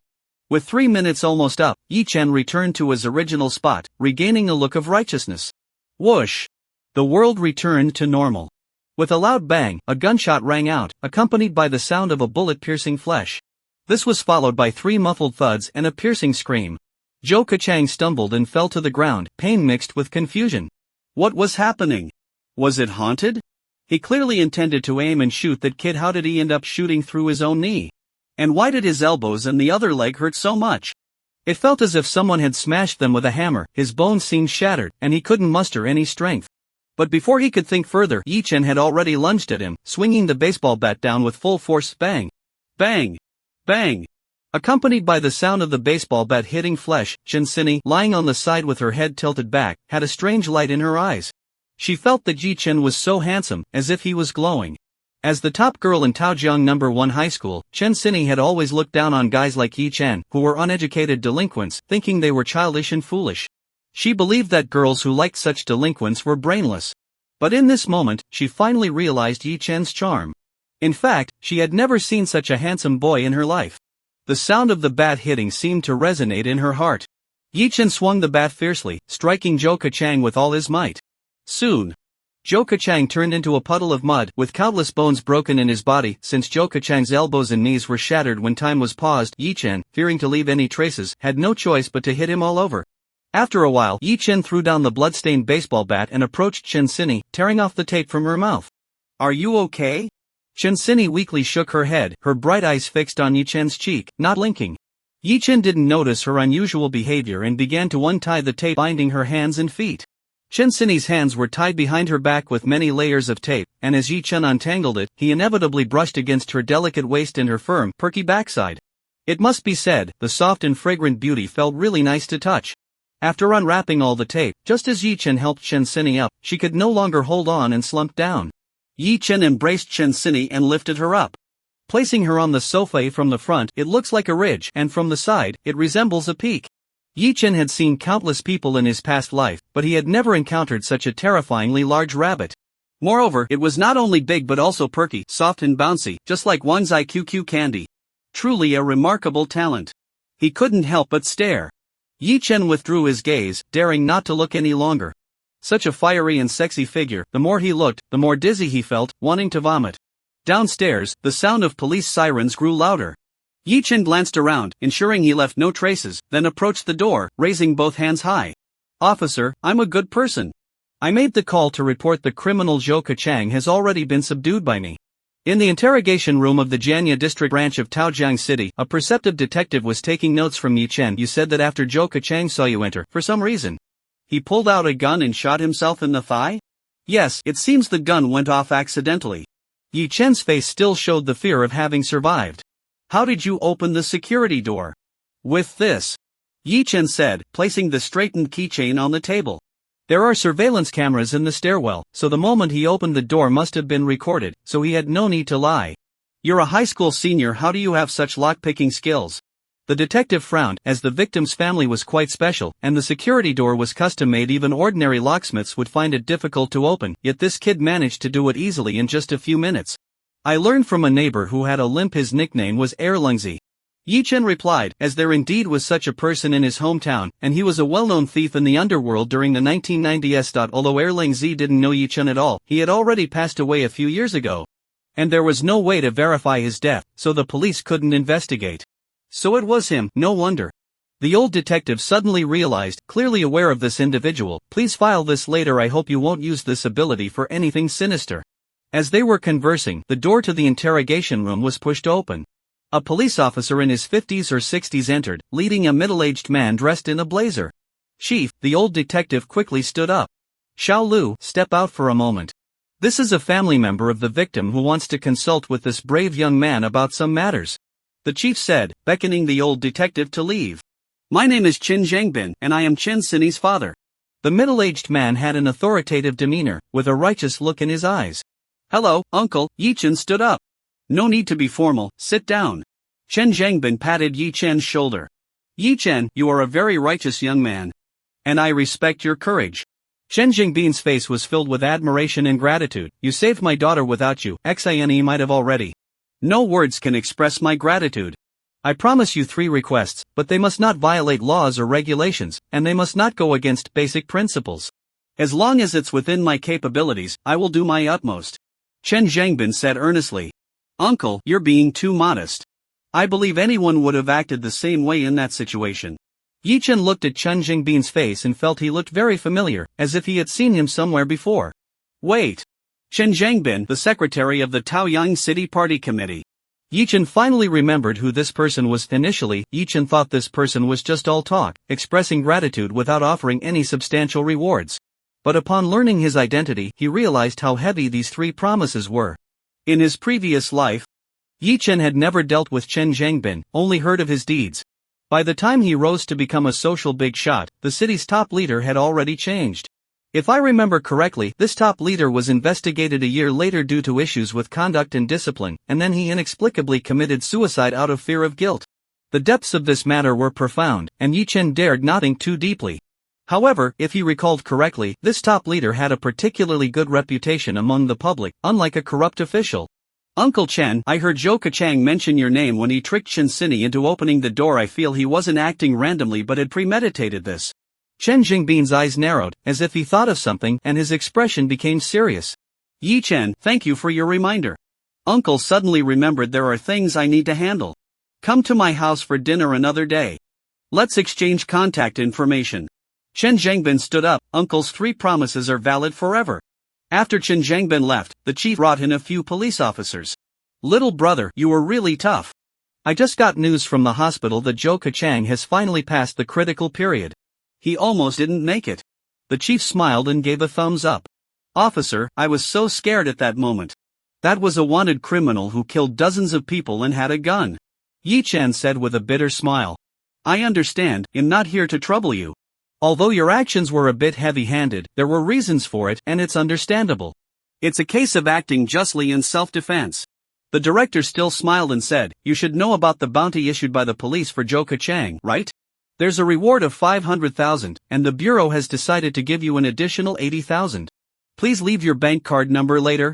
With 3 minutes almost up, Yi-chan returned to his original spot, regaining a look of righteousness. Whoosh! The world returned to normal. With a loud bang, a gunshot rang out, accompanied by the sound of a bullet piercing flesh. This was followed by 3 muffled thuds and a piercing scream. Zhou Kachang stumbled and fell to the ground, pain mixed with confusion. What was happening? Was it haunted? He clearly intended to aim and shoot that kid. How did he end up shooting through his own knee? And why did his elbows and the other leg hurt so much? It felt as if someone had smashed them with a hammer. His bones seemed shattered, and he couldn't muster any strength. But before he could think further, Yi-chan had already lunged at him, swinging the baseball bat down with full force. Bang! Bang! Bang! Accompanied by the sound of the baseball bat hitting flesh, Chen-Sini, lying on the side with her head tilted back, had a strange light in her eyes. She felt that Yi-chan was so handsome, as if he was glowing. As the top girl in Taojiang No. 1 high school, Chen-Sini had always looked down on guys like Yi-chan, who were uneducated delinquents, thinking they were childish and foolish. She believed that girls who liked such delinquents were brainless. But in this moment, she finally realized Yi-chan's charm. In fact, she had never seen such a handsome boy in her life. The sound of the bat hitting seemed to resonate in her heart. Yi-chan swung the bat fiercely, striking Zhou Kachang with all his might. Soon, Zhou Kachang turned into a puddle of mud, with countless bones broken in his body. Since Zhou Kachang's elbows and knees were shattered when time was paused, Yi-chan, fearing to leave any traces, had no choice but to hit him all over. After a while, Yi-chan threw down the blood-stained baseball bat and approached Chen-Sini, tearing off the tape from her mouth. Are you okay? Chen-Sini weakly shook her head, her bright eyes fixed on Yi-chan's cheek, not blinking. Yi-chan didn't notice her unusual behavior and began to untie the tape binding her hands and feet. Chen-Sini's hands were tied behind her back with many layers of tape, and as Yi-chan untangled it, he inevitably brushed against her delicate waist and her firm, perky backside. It must be said, the soft and fragrant beauty felt really nice to touch. After unwrapping all the tape, just as Yi-chan helped Chen-Sini up, she could no longer hold on and slumped down. Yi-chan embraced Chen-Sini and lifted her up. Placing her on the sofa from the front, it looks like a ridge, and from the side, it resembles a peak. Yi-chan had seen countless people in his past life, but he had never encountered such a terrifyingly large rabbit. Moreover, it was not only big but also perky, soft and bouncy, just like Wanzai QQ candy. Truly a remarkable talent. He couldn't help but stare. Yi-chan withdrew his gaze, daring not to look any longer. Such a fiery and sexy figure, the more he looked, the more dizzy he felt, wanting to vomit. Downstairs, the sound of police sirens grew louder. Yi-chan glanced around, ensuring he left no traces, then approached the door, raising both hands high. Officer, I'm a good person. I made the call to report the criminal Zhou Kachang has already been subdued by me. In the interrogation room of the Jianya district branch of Taojiang City, a perceptive detective was taking notes from Yi-chan. You said that after Zhou Kachang saw you enter, for some reason, he pulled out a gun and shot himself in the thigh? Yes, it seems the gun went off accidentally. Yi-chan's face still showed the fear of having survived. How did you open the security door? With this, Yi-chan said, placing the straightened keychain on the table. There are surveillance cameras in the stairwell, so the moment he opened the door must have been recorded, so he had no need to lie. You're a high school senior, how do you have such lockpicking skills? The detective frowned, as the victim's family was quite special, and the security door was custom-made. Even ordinary locksmiths would find it difficult to open, yet this kid managed to do it easily in just a few minutes. I learned from a neighbor who had a limp. His nickname was Erlingzi. Yi-chan replied, as there indeed was such a person in his hometown, and he was a well-known thief in the underworld during the 1990s. Although Erlingzi didn't know Yi-chan at all, he had already passed away a few years ago. And there was no way to verify his death, so the police couldn't investigate. So it was him, no wonder. The old detective suddenly realized, clearly aware of this individual. Please file this later. I hope you won't use this ability for anything sinister. As they were conversing, the door to the interrogation room was pushed open. A police officer in his 50s or 60s entered, leading a middle-aged man dressed in a blazer. Chief, the old detective quickly stood up. Xiao Lu, step out for a moment. This is a family member of the victim who wants to consult with this brave young man about some matters. The chief said, beckoning the old detective to leave. My name is Qin Zhangbin, and I am Chen-Sini's father. The middle-aged man had an authoritative demeanor, with a righteous look in his eyes. Hello, uncle, Yi Chen stood up. No need to be formal, sit down. Chen Zhangbin patted Yi Chen's shoulder. Yi Chen, you are a very righteous young man. And I respect your courage. Chen Jingbin's face was filled with admiration and gratitude. You saved my daughter without you, XINE might have already. No words can express my gratitude. I promise you 3 requests, but they must not violate laws or regulations, and they must not go against basic principles. As long as it's within my capabilities, I will do my utmost. Chen Zhangbin said earnestly. Uncle, you're being too modest. I believe anyone would have acted the same way in that situation. Yi Chen looked at Chen Jingbin's face and felt he looked very familiar, as if he had seen him somewhere before. Wait. Chen Zhangbin, the secretary of the Taoyang City Party Committee. Yi Chen finally remembered who this person was. Initially, Yi Chen thought this person was just all talk, expressing gratitude without offering any substantial rewards. But upon learning his identity, he realized how heavy these 3 promises were. In his previous life, Yi Chen had never dealt with Chen Zhangbin, only heard of his deeds. By the time he rose to become a social big shot, the city's top leader had already changed. If I remember correctly, this top leader was investigated a year later due to issues with conduct and discipline, and then he inexplicably committed suicide out of fear of guilt. The depths of this matter were profound, and Yi Chen dared not think too deeply. However, if he recalled correctly, this top leader had a particularly good reputation among the public, unlike a corrupt official. Uncle Chen, I heard Zhou Kachang mention your name when he tricked Chen Sini into opening the door. I feel he wasn't acting randomly but had premeditated this. Chen Jingbin's eyes narrowed, as if he thought of something, and his expression became serious. Yi Chen, thank you for your reminder. Uncle suddenly remembered there are things I need to handle. Come to my house for dinner another day. Let's exchange contact information. Chen Zhangbin stood up. Uncle's 3 promises are valid forever. After Chen Zhangbin left, the chief brought in a few police officers. Little brother, you were really tough. I just got news from the hospital that Zhou Kachang has finally passed the critical period. He almost didn't make it. The chief smiled and gave a thumbs up. Officer, I was so scared at that moment. That was a wanted criminal who killed dozens of people and had a gun. Yi Chen said with a bitter smile. I understand, I'm not here to trouble you. Although your actions were a bit heavy-handed, there were reasons for it, and it's understandable. It's a case of acting justly in self-defense. The director still smiled and said, you should know about the bounty issued by the police for Zhou Kachang, right? There's a reward of 500,000, and the bureau has decided to give you an additional 80,000. Please leave your bank card number later,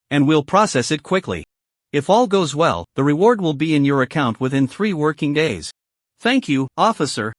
and we'll process it quickly. If all goes well, the reward will be in your account within 3 working days. Thank you, officer.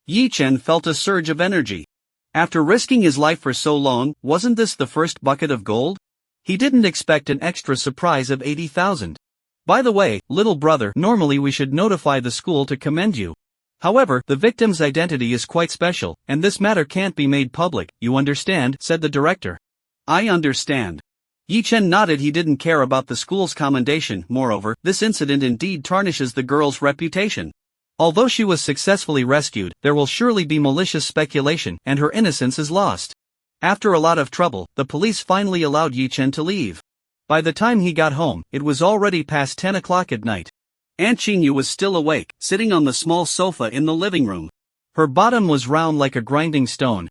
Yi Chen felt a surge of energy. After risking his life for so long, wasn't this the first bucket of gold? He didn't expect an extra surprise of 80,000. By the way, little brother, normally we should notify the school to commend you. However, the victim's identity is quite special, and this matter can't be made public, you understand, said the director. I understand. Yi Chen nodded. He didn't care about the school's commendation. Moreover, this incident indeed tarnishes the girl's reputation. Although she was successfully rescued, there will surely be malicious speculation, and her innocence is lost. After a lot of trouble, the police finally allowed Yi Chen to leave. By the time he got home, it was already past 10 o'clock at night. Aunt Qingyu was still awake, sitting on the small sofa in the living room. Her bottom was round like a grinding stone,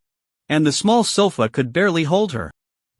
and the small sofa could barely hold her.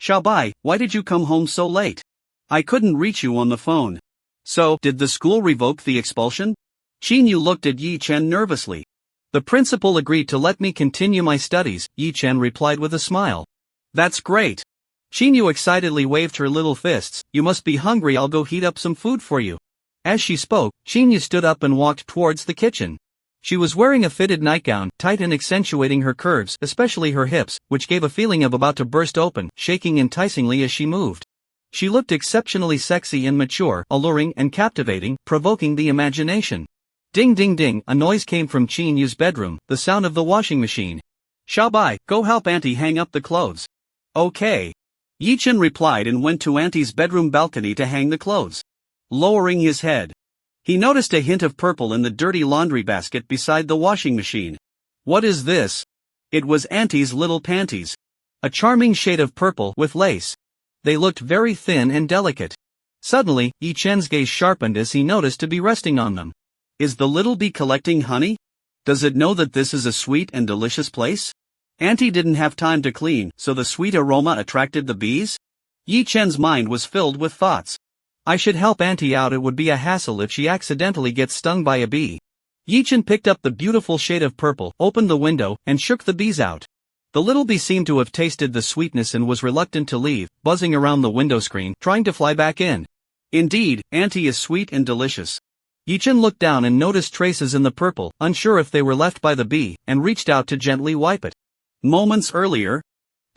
Xiaobai, why did you come home so late? I couldn't reach you on the phone. So, did the school revoke the expulsion? Qingyu looked at Yi Chen nervously. The principal agreed to let me continue my studies, Yi Chen replied with a smile. That's great. Qingyu excitedly waved her little fists. You must be hungry. I'll go heat up some food for you. As she spoke, Qingyu stood up and walked towards the kitchen. She was wearing a fitted nightgown, tight and accentuating her curves, especially her hips, which gave a feeling of about to burst open, shaking enticingly as she moved. She looked exceptionally sexy and mature, alluring and captivating, provoking the imagination. Ding ding ding, a noise came from Qinyu's bedroom, the sound of the washing machine. Xiaobai, go help Auntie hang up the clothes. Okay. Yi Chen replied and went to Auntie's bedroom balcony to hang the clothes. Lowering his head, he noticed a hint of purple in the dirty laundry basket beside the washing machine. What is this? It was Auntie's little panties. A charming shade of purple with lace. They looked very thin and delicate. Suddenly, Yi Chen's gaze sharpened as he noticed to be resting on them. Is the little bee collecting honey? Does it know that this is a sweet and delicious place? Auntie didn't have time to clean, so the sweet aroma attracted the bees? Yi Chen's mind was filled with thoughts. I should help Auntie out. It would be a hassle if she accidentally gets stung by a bee. Yi Chen picked up the beautiful shade of purple, opened the window, and shook the bees out. The little bee seemed to have tasted the sweetness and was reluctant to leave, buzzing around the window screen, trying to fly back in. Indeed, Auntie is sweet and delicious. Yi Chen looked down and noticed traces in the purple, unsure if they were left by the bee, and reached out to gently wipe it. Moments earlier,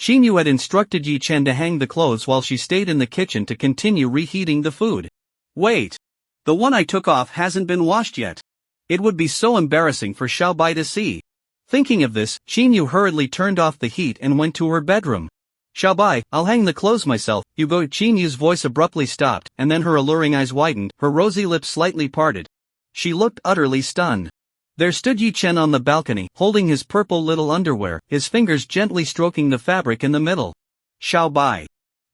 Xinyu had instructed Yi Chen to hang the clothes while she stayed in the kitchen to continue reheating the food. Wait! The one I took off hasn't been washed yet. It would be so embarrassing for Xiaobai to see. Thinking of this, Xinyu hurriedly turned off the heat and went to her bedroom. Xiaobai, I'll hang the clothes myself. You go. Xinyu's voice abruptly stopped, and then her alluring eyes widened, her rosy lips slightly parted. She looked utterly stunned. There stood Yi Chen on the balcony, holding his purple little underwear, his fingers gently stroking the fabric in the middle. Xiaobai.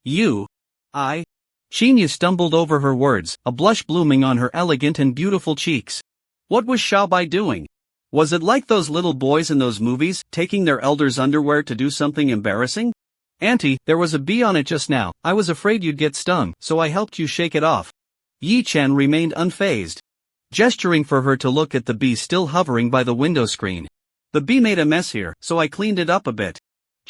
You? I? Xinyu stumbled over her words, a blush blooming on her elegant and beautiful cheeks. What was Xiaobai doing? Was it like those little boys in those movies, taking their elders' underwear to do something embarrassing? Auntie, there was a bee on it just now. I was afraid you'd get stung, so I helped you shake it off. Yi Chen remained unfazed, gesturing for her to look at the bee still hovering by the window screen. The bee made a mess here, so I cleaned it up a bit.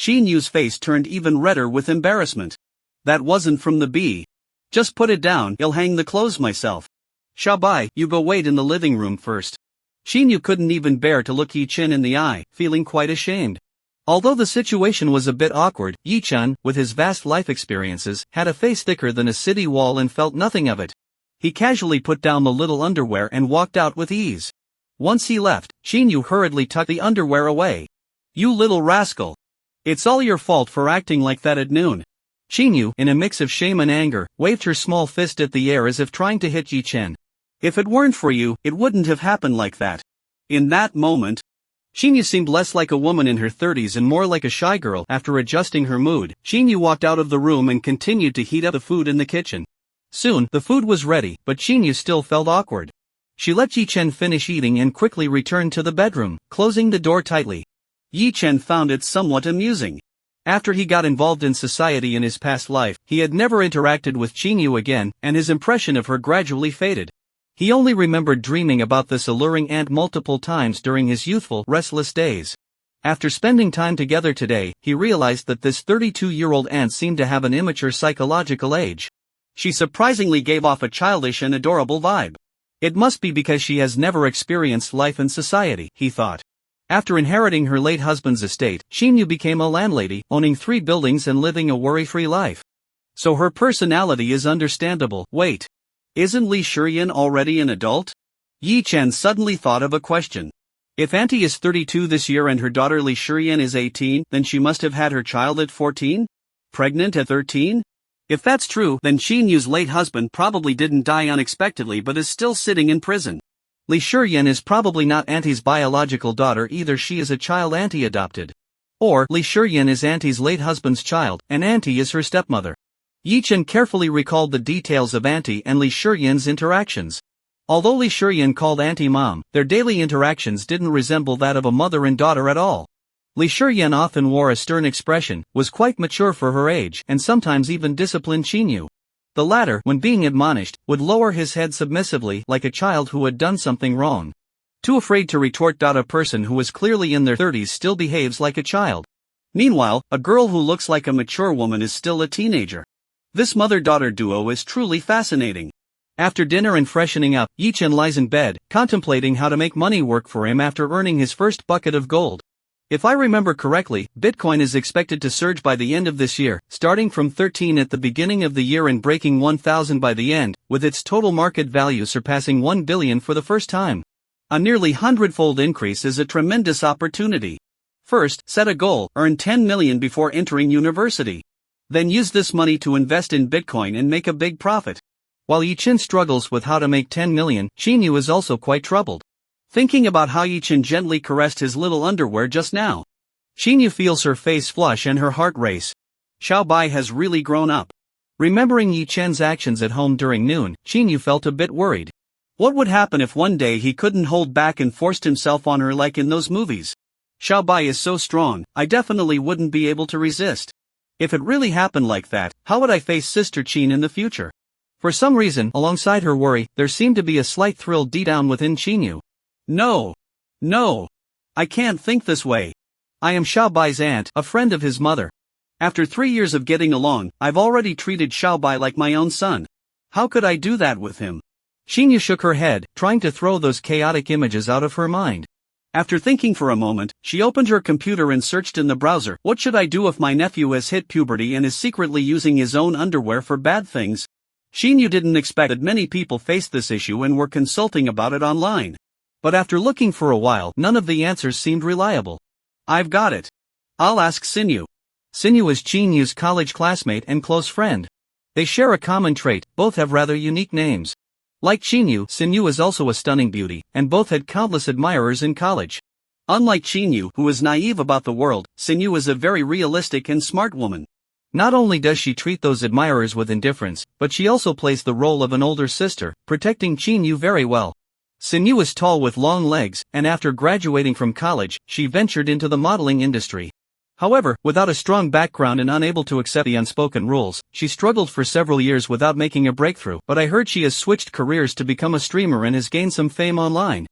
Xinyu's face turned even redder with embarrassment. That wasn't from the bee. Just put it down. I'll hang the clothes myself. Xiaobai, you go wait in the living room first. Xinyu couldn't even bear to look Yi Chen in the eye, feeling quite ashamed. Although the situation was a bit awkward, Yi Chen, with his vast life experiences, had a face thicker than a city wall and felt nothing of it. He casually put down the little underwear and walked out with ease. Once he left, Xinyu hurriedly tucked the underwear away. You little rascal! It's all your fault for acting like that at noon. Xinyu, in a mix of shame and anger, waved her small fist at the air as if trying to hit Yi Chen. If it weren't for you, it wouldn't have happened like that. In that moment, Xinyu seemed less like a woman in her 30s and more like a shy girl. After adjusting her mood, Xinyu walked out of the room and continued to heat up the food in the kitchen. Soon, the food was ready, but Xinyu still felt awkward. She let Yi Chen finish eating and quickly returned to the bedroom, closing the door tightly. Yi Chen found it somewhat amusing. After he got involved in society in his past life, he had never interacted with Xinyu again, and his impression of her gradually faded. He only remembered dreaming about this alluring aunt multiple times during his youthful, restless days. After spending time together today, he realized that this 32-year-old aunt seemed to have an immature psychological age. She surprisingly gave off a childish and adorable vibe. It must be because she has never experienced life in society, he thought. After inheriting her late husband's estate, Xinyu became a landlady, owning 3 buildings and living a worry-free life. So her personality is understandable. Wait. Isn't Li Shiyan already an adult? Yi Chen suddenly thought of a question. If Auntie is 32 this year and her daughter Li Shiyan is 18, then she must have had her child at 14? Pregnant at 13? If that's true, then Xinyu's late husband probably didn't die unexpectedly but is still sitting in prison. Li Shiyan is probably not Auntie's biological daughter either. She is a child Auntie adopted. Or Li Shiyan is Auntie's late husband's child, and Auntie is her stepmother. Yi Chen carefully recalled the details of Auntie and Li Shiyan's interactions. Although Li Shiyan called Auntie Mom, their daily interactions didn't resemble that of a mother and daughter at all. Li Shiyan often wore a stern expression, was quite mature for her age, and sometimes even disciplined Xinyu. The latter, when being admonished, would lower his head submissively like a child who had done something wrong. Too afraid to retort. A person who is clearly in their 30s still behaves like a child. Meanwhile, a girl who looks like a mature woman is still a teenager. This mother-daughter duo is truly fascinating. After dinner and freshening up, Yi Chen lies in bed, contemplating how to make money work for him after earning his first bucket of gold. If I remember correctly, Bitcoin is expected to surge by the end of this year, starting from 13 at the beginning of the year and breaking 1,000 by the end, with its total market value surpassing 1 billion for the first time. A nearly 100-fold increase is a tremendous opportunity. First, set a goal, earn 10 million before entering university. Then use this money to invest in Bitcoin and make a big profit. While Yi Chen struggles with how to make 10 million, Xinyu is also quite troubled. Thinking about how Yi Chen gently caressed his little underwear just now. Xinyu feels her face flush and her heart race. Xiaobai has really grown up. Remembering Yi Chen's actions at home during noon, Xinyu felt a bit worried. What would happen if one day he couldn't hold back and forced himself on her like in those movies? Xiaobai is so strong, I definitely wouldn't be able to resist. If it really happened like that, how would I face Sister Qin in the future? For some reason, alongside her worry, there seemed to be a slight thrill deep down within Qinyu. No. No. I can't think this way. I am Xiaobai's aunt, a friend of his mother. After 3 years of getting along, I've already treated Xiaobai like my own son. How could I do that with him? Xinyu shook her head, trying to throw those chaotic images out of her mind. After thinking for a moment, she opened her computer and searched in the browser. What should I do if my nephew has hit puberty and is secretly using his own underwear for bad things? Xinyu didn't expect that many people faced this issue and were consulting about it online. But after looking for a while, none of the answers seemed reliable. I've got it. I'll ask Xinyu. Xinyu is Qinyu's college classmate and close friend. They share a common trait, both have rather unique names. Like Xinyu, Xinyu is also a stunning beauty, and both had countless admirers in college. Unlike Xinyu, who is naive about the world, Xinyu is a very realistic and smart woman. Not only does she treat those admirers with indifference, but she also plays the role of an older sister, protecting Xinyu very well. Xinyu is tall with long legs, and after graduating from college, she ventured into the modeling industry. However, without a strong background and unable to accept the unspoken rules, she struggled for several years without making a breakthrough. But I heard she has switched careers to become a streamer and has gained some fame online.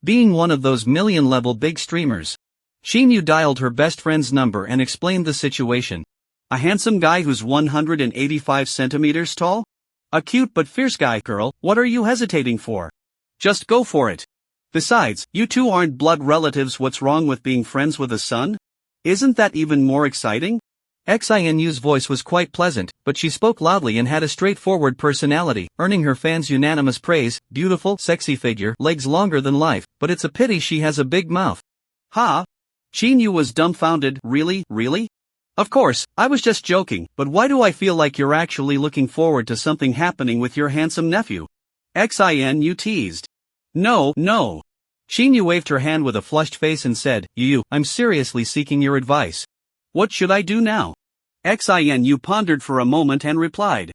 Being one of those million-level big streamers. Xinyu dialed her best friend's number and explained the situation. A handsome guy who's 185 centimeters tall? A cute but fierce guy. Girl, what are you hesitating for? Just go for it. Besides, you two aren't blood relatives. What's wrong with being friends with a son? Isn't that even more exciting? Xinu's voice was quite pleasant, but she spoke loudly and had a straightforward personality, earning her fans unanimous praise. Beautiful, sexy figure, legs longer than life, but it's a pity she has a big mouth. Ha! Xinyu was dumbfounded. Really? Of course, I was just joking, but why do I feel like you're actually looking forward to something happening with your handsome nephew? Xinu teased. No. Xinyu waved her hand with a flushed face and said, You, I'm seriously seeking your advice. What should I do now? Xinu pondered for a moment and replied.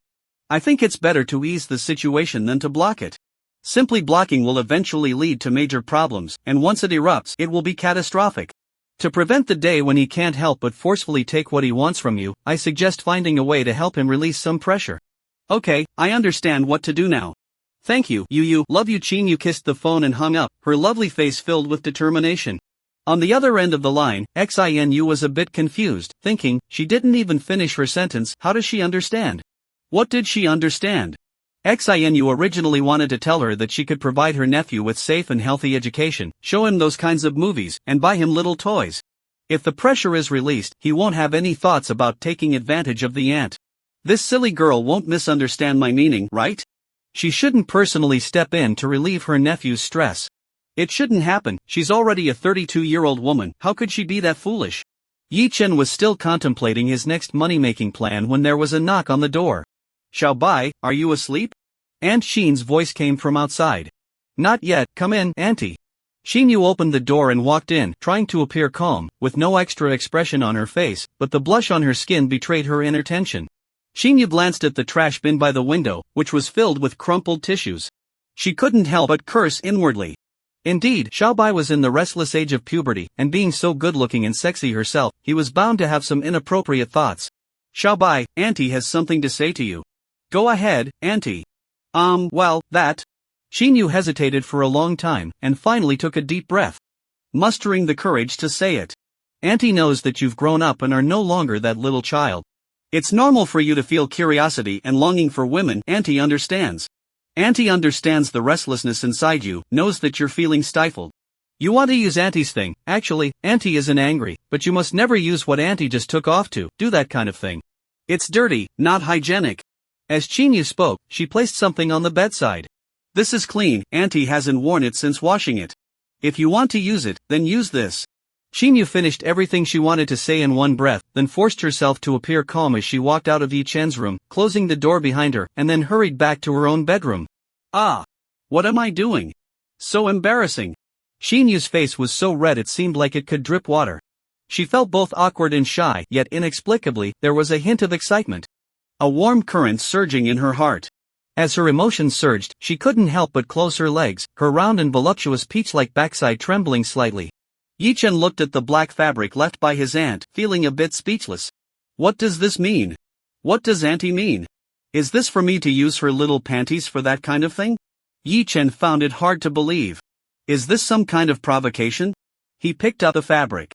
I think it's better to ease the situation than to block it. Simply blocking will eventually lead to major problems, and once it erupts, it will be catastrophic. To prevent the day when he can't help but forcefully take what he wants from you, I suggest finding a way to help him release some pressure. Okay, I understand what to do now. Thank you, Yu. Love you. Xinyu kissed the phone and hung up, her lovely face filled with determination. On the other end of the line, Xinu was a bit confused, thinking, she didn't even finish her sentence. How does she understand? What did she understand? Xinu originally wanted to tell her that she could provide her nephew with safe and healthy education, show him those kinds of movies, and buy him little toys. If the pressure is released, he won't have any thoughts about taking advantage of the aunt. This silly girl won't misunderstand my meaning, right? She shouldn't personally step in to relieve her nephew's stress. It shouldn't happen. She's already a 32-year-old woman. How could she be that foolish? Yi Chen was still contemplating his next money-making plan when there was a knock on the door. Xiaobai, are you asleep? Aunt Xin's voice came from outside. Not yet. Come in, Auntie. Xinyu opened the door and walked in, trying to appear calm, with no extra expression on her face, but the blush on her skin betrayed her inner tension. Xinyu glanced at the trash bin by the window, which was filled with crumpled tissues. She couldn't help but curse inwardly. Indeed, Xiaobai was in the restless age of puberty, and being so good-looking and sexy herself, he was bound to have some inappropriate thoughts. Xiaobai, Auntie has something to say to you. Go ahead, Auntie. Well, that. Xinyu hesitated for a long time, and finally took a deep breath. Mustering the courage to say it. Auntie knows that you've grown up and are no longer that little child. It's normal for you to feel curiosity and longing for women. Auntie understands. Auntie understands the restlessness inside you, knows that you're feeling stifled. You want to use Auntie's thing. Actually, Auntie isn't angry, but you must never use what Auntie just took off to do that kind of thing. It's dirty, not hygienic. As Xinyu spoke, she placed something on the bedside. This is clean. Auntie hasn't worn it since washing it. If you want to use it, then use this. Xinyu finished everything she wanted to say in one breath, then forced herself to appear calm as she walked out of Yi Chen's room, closing the door behind her, and then hurried back to her own bedroom. What am I doing? So embarrassing. Xinyu's face was so red it seemed like it could drip water. She felt both awkward and shy, yet inexplicably, there was a hint of excitement. A warm current surging in her heart. As her emotions surged, she couldn't help but close her legs, her round and voluptuous peach-like backside trembling slightly. Yi Chen looked at the black fabric left by his aunt, feeling a bit speechless. What does this mean? What does Auntie mean? Is this for me to use her little panties for that kind of thing? Yi Chen found it hard to believe. Is this some kind of provocation? He picked up the fabric.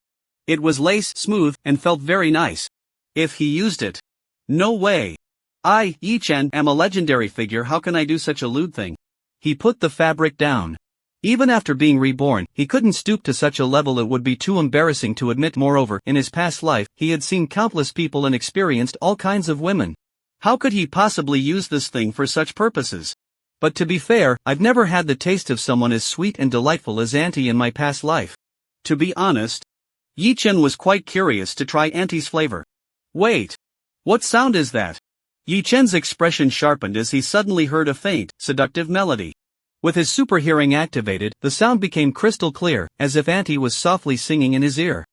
It was lace smooth and felt very nice. If he used it. No way. I, Yi Chen, am a legendary figure. How can I do such a lewd thing? He put the fabric down. Even after being reborn, he couldn't stoop to such a level. It would be too embarrassing to admit. Moreover, in his past life, he had seen countless people and experienced all kinds of women. How could he possibly use this thing for such purposes? But to be fair, I've never had the taste of someone as sweet and delightful as Auntie in my past life. To be honest, Yi Chen was quite curious to try Auntie's flavor. Wait. What sound is that? Yi Chen's expression sharpened as he suddenly heard a faint, seductive melody. With his super hearing activated, the sound became crystal clear, as if Auntie was softly singing in his ear.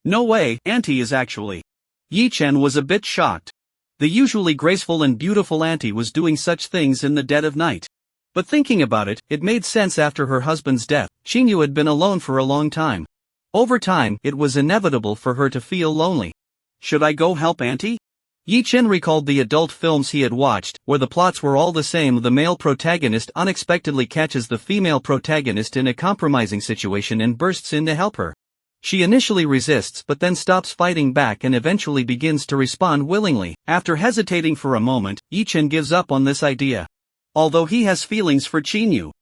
No way, Auntie is actually. Yi Chen was a bit shocked. The usually graceful and beautiful Auntie was doing such things in the dead of night. But thinking about it, it made sense. After her husband's death, Qingyu had been alone for a long time. Over time, it was inevitable for her to feel lonely. Should I go help Auntie? Yi Chen recalled the adult films he had watched, where the plots were all the same. The male protagonist unexpectedly catches the female protagonist in a compromising situation and bursts in to help her. She initially resists but then stops fighting back and eventually begins to respond willingly. After hesitating for a moment, Yi Chen gives up on this idea. Although he has feelings for Qingyu,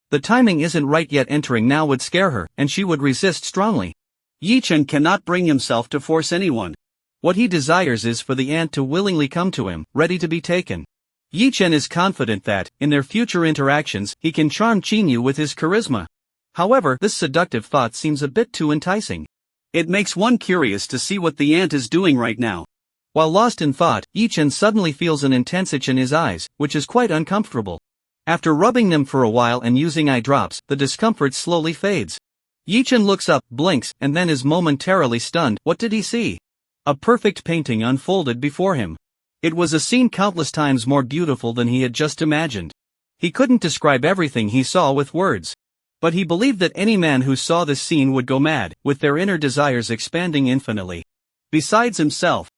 the timing isn't right yet. Entering now would scare her, and she would resist strongly. Yi Chen cannot bring himself to force anyone. What he desires is for the aunt to willingly come to him, ready to be taken. Yi Chen is confident that, in their future interactions, he can charm Qingyu with his charisma. However, this seductive thought seems a bit too enticing. It makes one curious to see what the aunt is doing right now. While lost in thought, Yi Chen suddenly feels an intense itch in his eyes, which is quite uncomfortable. After rubbing them for a while and using eye drops, the discomfort slowly fades. Yi Chen looks up, blinks, and then is momentarily stunned. What did he see? A perfect painting unfolded before him. It was a scene countless times more beautiful than he had just imagined. He couldn't describe everything he saw with words. But he believed that any man who saw this scene would go mad, with their inner desires expanding infinitely. Besides himself,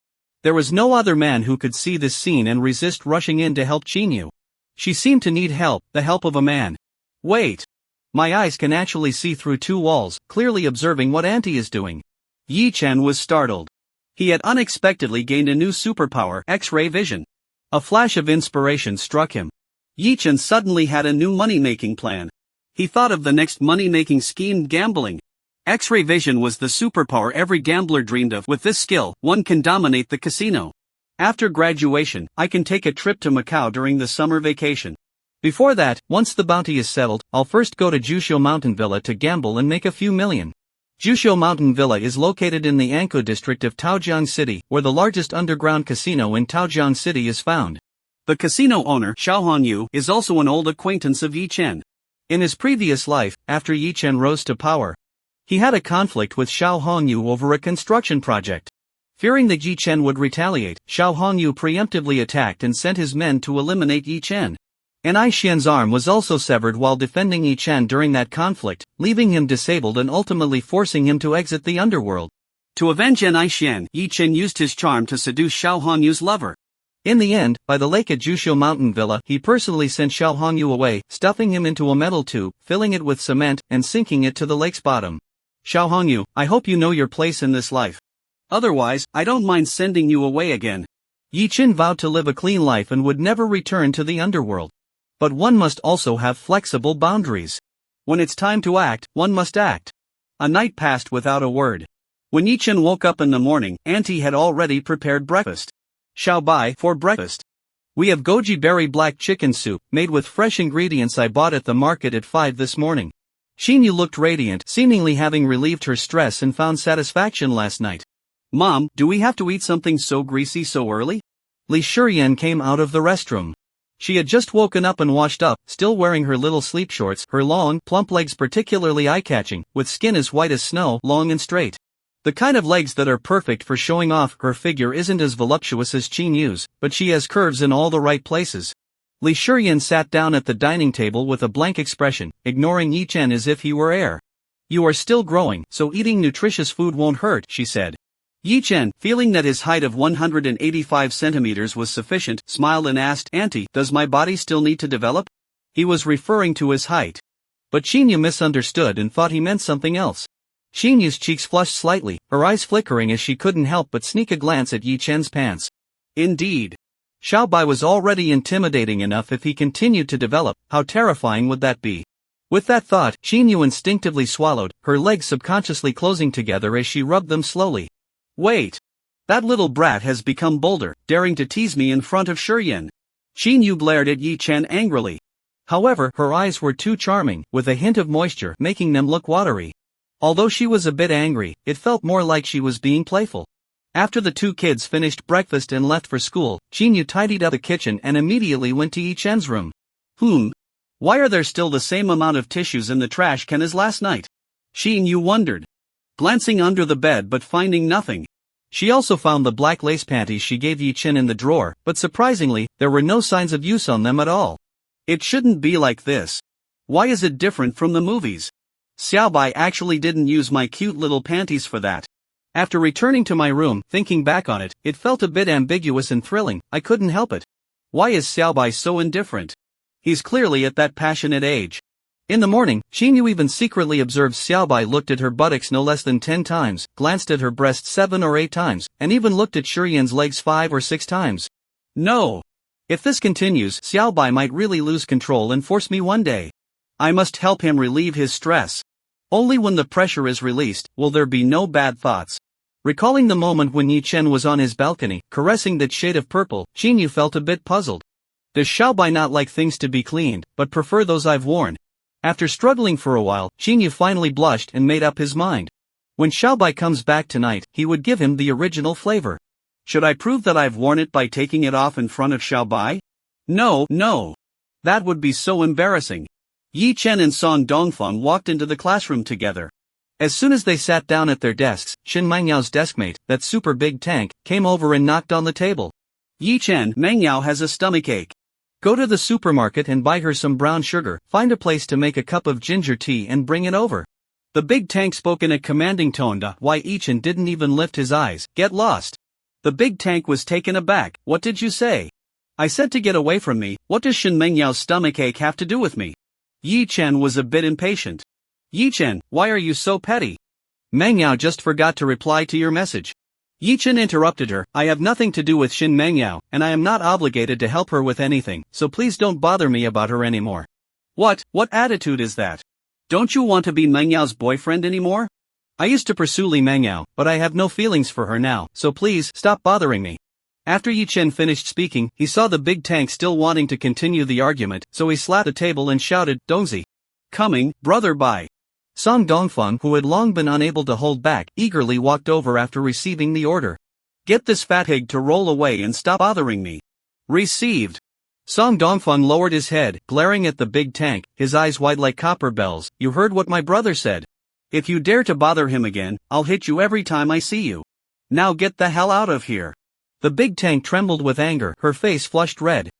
there was no other man who could see this scene and resist rushing in to help Qingyu. She seemed to need help, the help of a man. Wait. My eyes can actually see through two walls, clearly observing what Auntie is doing. Yi Chen was startled. He had unexpectedly gained a new superpower, X-ray vision. A flash of inspiration struck him. Yi Chen suddenly had a new money-making plan. He thought of the next money-making scheme: gambling. X-ray vision was the superpower every gambler dreamed of. With this skill, one can dominate the casino. After graduation, I can take a trip to Macau during the summer vacation. Before that, once the bounty is settled, I'll first go to Jusho Mountain Villa to gamble and make a few million. Jusho Mountain Villa is located in the Ankou district of Taojiang City, where the largest underground casino in Taojiang City is found. The casino owner, Xiao Hongyu, is also an old acquaintance of Yi Chen. In his previous life, after Yi Chen rose to power, he had a conflict with Xiao Hongyu over a construction project. Fearing that Yi Chen would retaliate, Xiao Hongyu preemptively attacked and sent his men to eliminate Yi Chen. An Ai Xian's arm was also severed while defending Yi Chen during that conflict, leaving him disabled and ultimately forcing him to exit the underworld. To avenge An Ai Xian, Yi Chen used his charm to seduce Xiao Hongyu's lover. In the end, by the lake at Jusho Mountain Villa, he personally sent Xiao Hongyu away, stuffing him into a metal tube, filling it with cement, and sinking it to the lake's bottom. Xiao Hongyu, I hope you know your place in this life. Otherwise, I don't mind sending you away again. Yi Chen vowed to live a clean life and would never return to the underworld. But one must also have flexible boundaries. When it's time to act, one must act. A night passed without a word. When Yi Chen woke up in the morning, Auntie had already prepared breakfast. Xiao Bai, for breakfast. We have goji berry black chicken soup, made with fresh ingredients I bought at the market at 5 this morning. Xinyu looked radiant, seemingly having relieved her stress and found satisfaction last night. Mom, do we have to eat something so greasy so early? Li Shiyan came out of the restroom. She had just woken up and washed up, still wearing her little sleep shorts, her long, plump legs particularly eye-catching, with skin as white as snow, long and straight. The kind of legs that are perfect for showing off. Her figure isn't as voluptuous as Qinyu's, but she has curves in all the right places. Li Shiyan sat down at the dining table with a blank expression, ignoring Yi Chen as if he were air. You are still growing, so eating nutritious food won't hurt, she said. Yi Chen, feeling that his height of 185 centimeters was sufficient, smiled and asked, Auntie, does my body still need to develop? He was referring to his height. But Xinyu misunderstood and thought he meant something else. Xinyu's cheeks flushed slightly, her eyes flickering as she couldn't help but sneak a glance at Yi Chen's pants. Indeed. Xiaobai was already intimidating enough. If he continued to develop, how terrifying would that be? With that thought, Xinyu instinctively swallowed, her legs subconsciously closing together as she rubbed them slowly. Wait. That little brat has become bolder, daring to tease me in front of Shuryan. Xinyu glared at Yi Chen angrily. However, her eyes were too charming, with a hint of moisture making them look watery. Although she was a bit angry, it felt more like she was being playful. After the two kids finished breakfast and left for school, Xinyu tidied up the kitchen and immediately went to Yi Chen's room. Why are there still the same amount of tissues in the trash can as last night? Xinyu wondered. Glancing under the bed but finding nothing. She also found the black lace panties she gave Yi Chen in the drawer, but surprisingly, there were no signs of use on them at all. It shouldn't be like this. Why is it different from the movies? Xiaobai actually didn't use my cute little panties for that. After returning to my room, thinking back on it, it felt a bit ambiguous and thrilling. I couldn't help it. Why is Xiaobai so indifferent? He's clearly at that passionate age. In the morning, Xinyu even secretly observed Xiaobai looked at her buttocks no less than 10 times, glanced at her breasts 7 or 8 times, and even looked at Shuryan's legs 5 or 6 times. No. If this continues, Xiaobai might really lose control and force me one day. I must help him relieve his stress. Only when the pressure is released, will there be no bad thoughts. Recalling the moment when Yi Chen was on his balcony, caressing that shade of purple, Xinyu felt a bit puzzled. Does Xiaobai not like things to be cleaned, but prefer those I've worn? After struggling for a while, Xinyu finally blushed and made up his mind. When Xiaobai comes back tonight, he would give him the original flavor. Should I prove that I've worn it by taking it off in front of Xiaobai? No. That would be so embarrassing. Yi Chen and Song Dongfeng walked into the classroom together. As soon as they sat down at their desks, Shin Mangyao deskmate, that super big tank, came over and knocked on the table. Yi Chen, Mangyao has a stomachache. Go to the supermarket and buy her some brown sugar, find a place to make a cup of ginger tea and bring it over. The big tank spoke in a commanding tone. Why Yi Chen didn't even lift his eyes. Get lost. The big tank was taken aback. What did you say? I said to get away from me. What does Shin Mengyao's stomachache have to do with me? Yi Chen was a bit impatient. Yi Chen, why are you so petty? Mengyao just forgot to reply to your message. Yi Chen interrupted her. I have nothing to do with Shin Mengyao, and I am not obligated to help her with anything, so please don't bother me about her anymore. What attitude is that? Don't you want to be Mengyao's boyfriend anymore? I used to pursue Li Mengyao, but I have no feelings for her now, so please stop bothering me. After Yi Chen finished speaking, he saw the big tank still wanting to continue the argument, so he slapped the table and shouted, Dongzi. Coming, brother, bye. Song Dongfeng, who had long been unable to hold back, eagerly walked over after receiving the order. Get this fathead to roll away and stop bothering me. Received. Song Dongfeng lowered his head, glaring at the big tank, his eyes wide like copper bells. You heard what my brother said. If you dare to bother him again, I'll hit you every time I see you. Now get the hell out of here. The big tank trembled with anger, her face flushed red.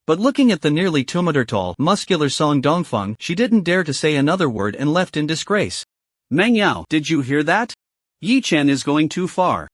But looking at the nearly 2-meter tall, muscular Song Dongfeng, she didn't dare to say another word and left in disgrace. Mengyao, did you hear that? Yi Chen is going too far.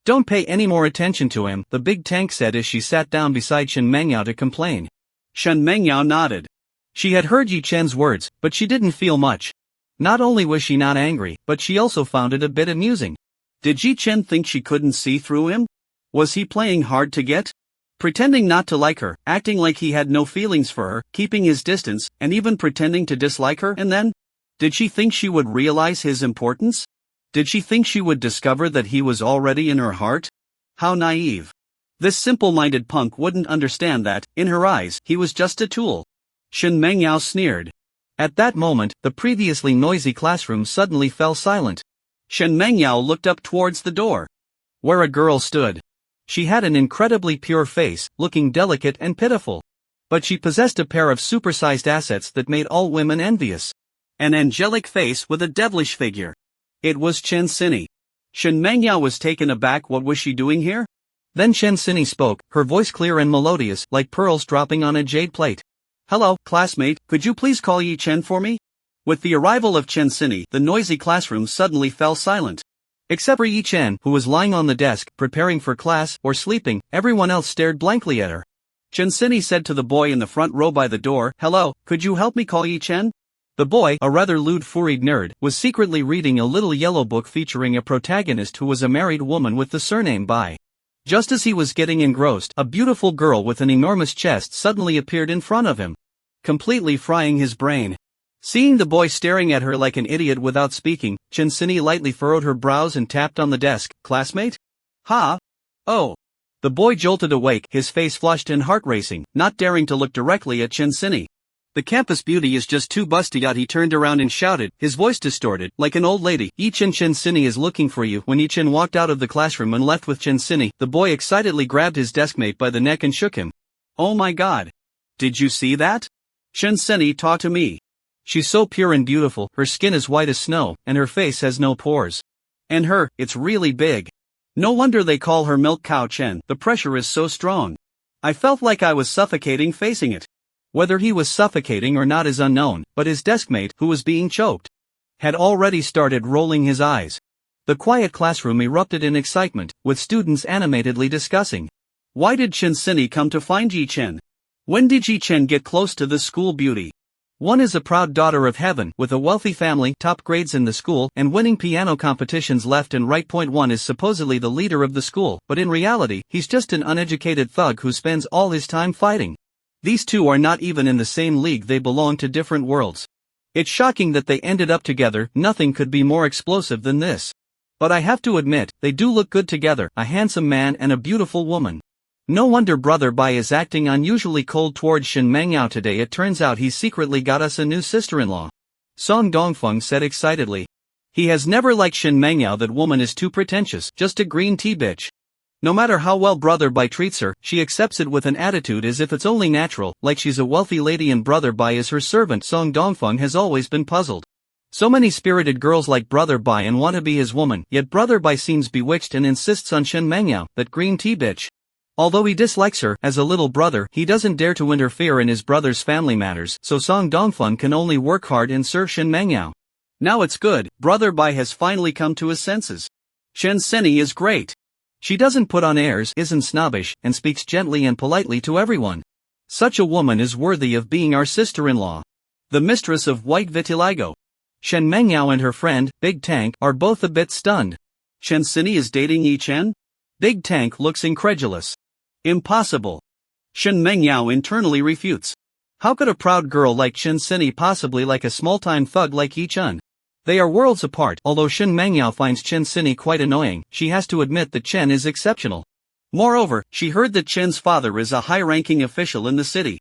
Don't pay any more attention to him, the big tank said as she sat down beside Shen Mengyao to complain. Shen Mengyao nodded. She had heard Yi Chen's words, but she didn't feel much. Not only was she not angry, but she also found it a bit amusing. Did Yi Chen think she couldn't see through him? Was he playing hard to get? Pretending not to like her, acting like he had no feelings for her, keeping his distance, and even pretending to dislike her, and then? Did she think she would realize his importance? Did she think she would discover that he was already in her heart? How naive. This simple-minded punk wouldn't understand that, in her eyes, he was just a tool. Shen Mengyao sneered. At that moment, the previously noisy classroom suddenly fell silent. Shen Mengyao looked up towards the door, where a girl stood. She had an incredibly pure face, looking delicate and pitiful. But she possessed a pair of supersized assets that made all women envious. An angelic face with a devilish figure. It was Chen Sinny. Shen Mengyao was taken aback. What was she doing here? Then Chen Sinny spoke, her voice clear and melodious, like pearls dropping on a jade plate. Hello, classmate, could you please call Yi Chen for me? With the arrival of Chen Sini, the noisy classroom suddenly fell silent. Except for Yi Chen, who was lying on the desk, preparing for class, or sleeping, everyone else stared blankly at her. Chen Sini said to the boy in the front row by the door, "Hello, could you help me call Yi Chen?" The boy, a rather lewd-furried nerd, was secretly reading a little yellow book featuring a protagonist who was a married woman with the surname Bai. Just as he was getting engrossed, a beautiful girl with an enormous chest suddenly appeared in front of him, completely frying his brain. Seeing the boy staring at her like an idiot without speaking, Chen Sini lightly furrowed her brows and tapped on the desk. "Classmate? Ha? Oh." The boy jolted awake, his face flushed and heart racing, not daring to look directly at Chen Sini. "The campus beauty is just too busty." He turned around and shouted, his voice distorted, like an old lady. Yi Chen, Chen Sini is looking for you." When Yi Chen walked out of the classroom and left with Chen Sini, the boy excitedly grabbed his deskmate by the neck and shook him. "Oh my god. Did you see that? Chen Sini talked to me. She's so pure and beautiful, her skin is white as snow, and her face has no pores. And it's really big. No wonder they call her Milk Cow Chen, the pressure is so strong. I felt like I was suffocating facing it." Whether he was suffocating or not is unknown, but his deskmate, who was being choked, had already started rolling his eyes. The quiet classroom erupted in excitement, with students animatedly discussing. Why did Chen Sini come to find Yi Chen? When did Yi Chen get close to this school beauty? One is a proud daughter of heaven, with a wealthy family, top grades in the school, and winning piano competitions left and right. One is supposedly the leader of the school, but in reality, he's just an uneducated thug who spends all his time fighting. These two are not even in the same league, they belong to different worlds. It's shocking that they ended up together, nothing could be more explosive than this. But I have to admit, they do look good together, a handsome man and a beautiful woman. No wonder Brother Bai is acting unusually cold towards Shen Mengyao today. It turns out he's secretly got us a new sister-in-law. Song Dongfeng said excitedly. He has never liked Shen Mengyao. That woman is too pretentious, just a green tea bitch. No matter how well Brother Bai treats her, she accepts it with an attitude as if it's only natural, like she's a wealthy lady and Brother Bai is her servant. Song Dongfeng has always been puzzled. So many spirited girls like Brother Bai and want to be his woman, yet Brother Bai seems bewitched and insists on Shen Mengyao, that green tea bitch. Although he dislikes her, as a little brother, he doesn't dare to interfere in his brother's family matters, so Song Dongfeng can only work hard and serve Shen Mengyao. Now it's good, Brother Bai has finally come to his senses. Chen Sini is great. She doesn't put on airs, isn't snobbish, and speaks gently and politely to everyone. Such a woman is worthy of being our sister-in-law. The mistress of white vitiligo. Shen Mengyao and her friend, Big Tank, are both a bit stunned. Chen Sini is dating Yi Chen? Big Tank looks incredulous. Impossible. Shen Mengyao internally refutes. How could a proud girl like Chen Sini possibly like a small-time thug like Yi Chen? They are worlds apart. Although Shen Mengyao finds Chen Sini quite annoying, she has to admit that Chen is exceptional. Moreover, she heard that Chen's father is a high-ranking official in the city.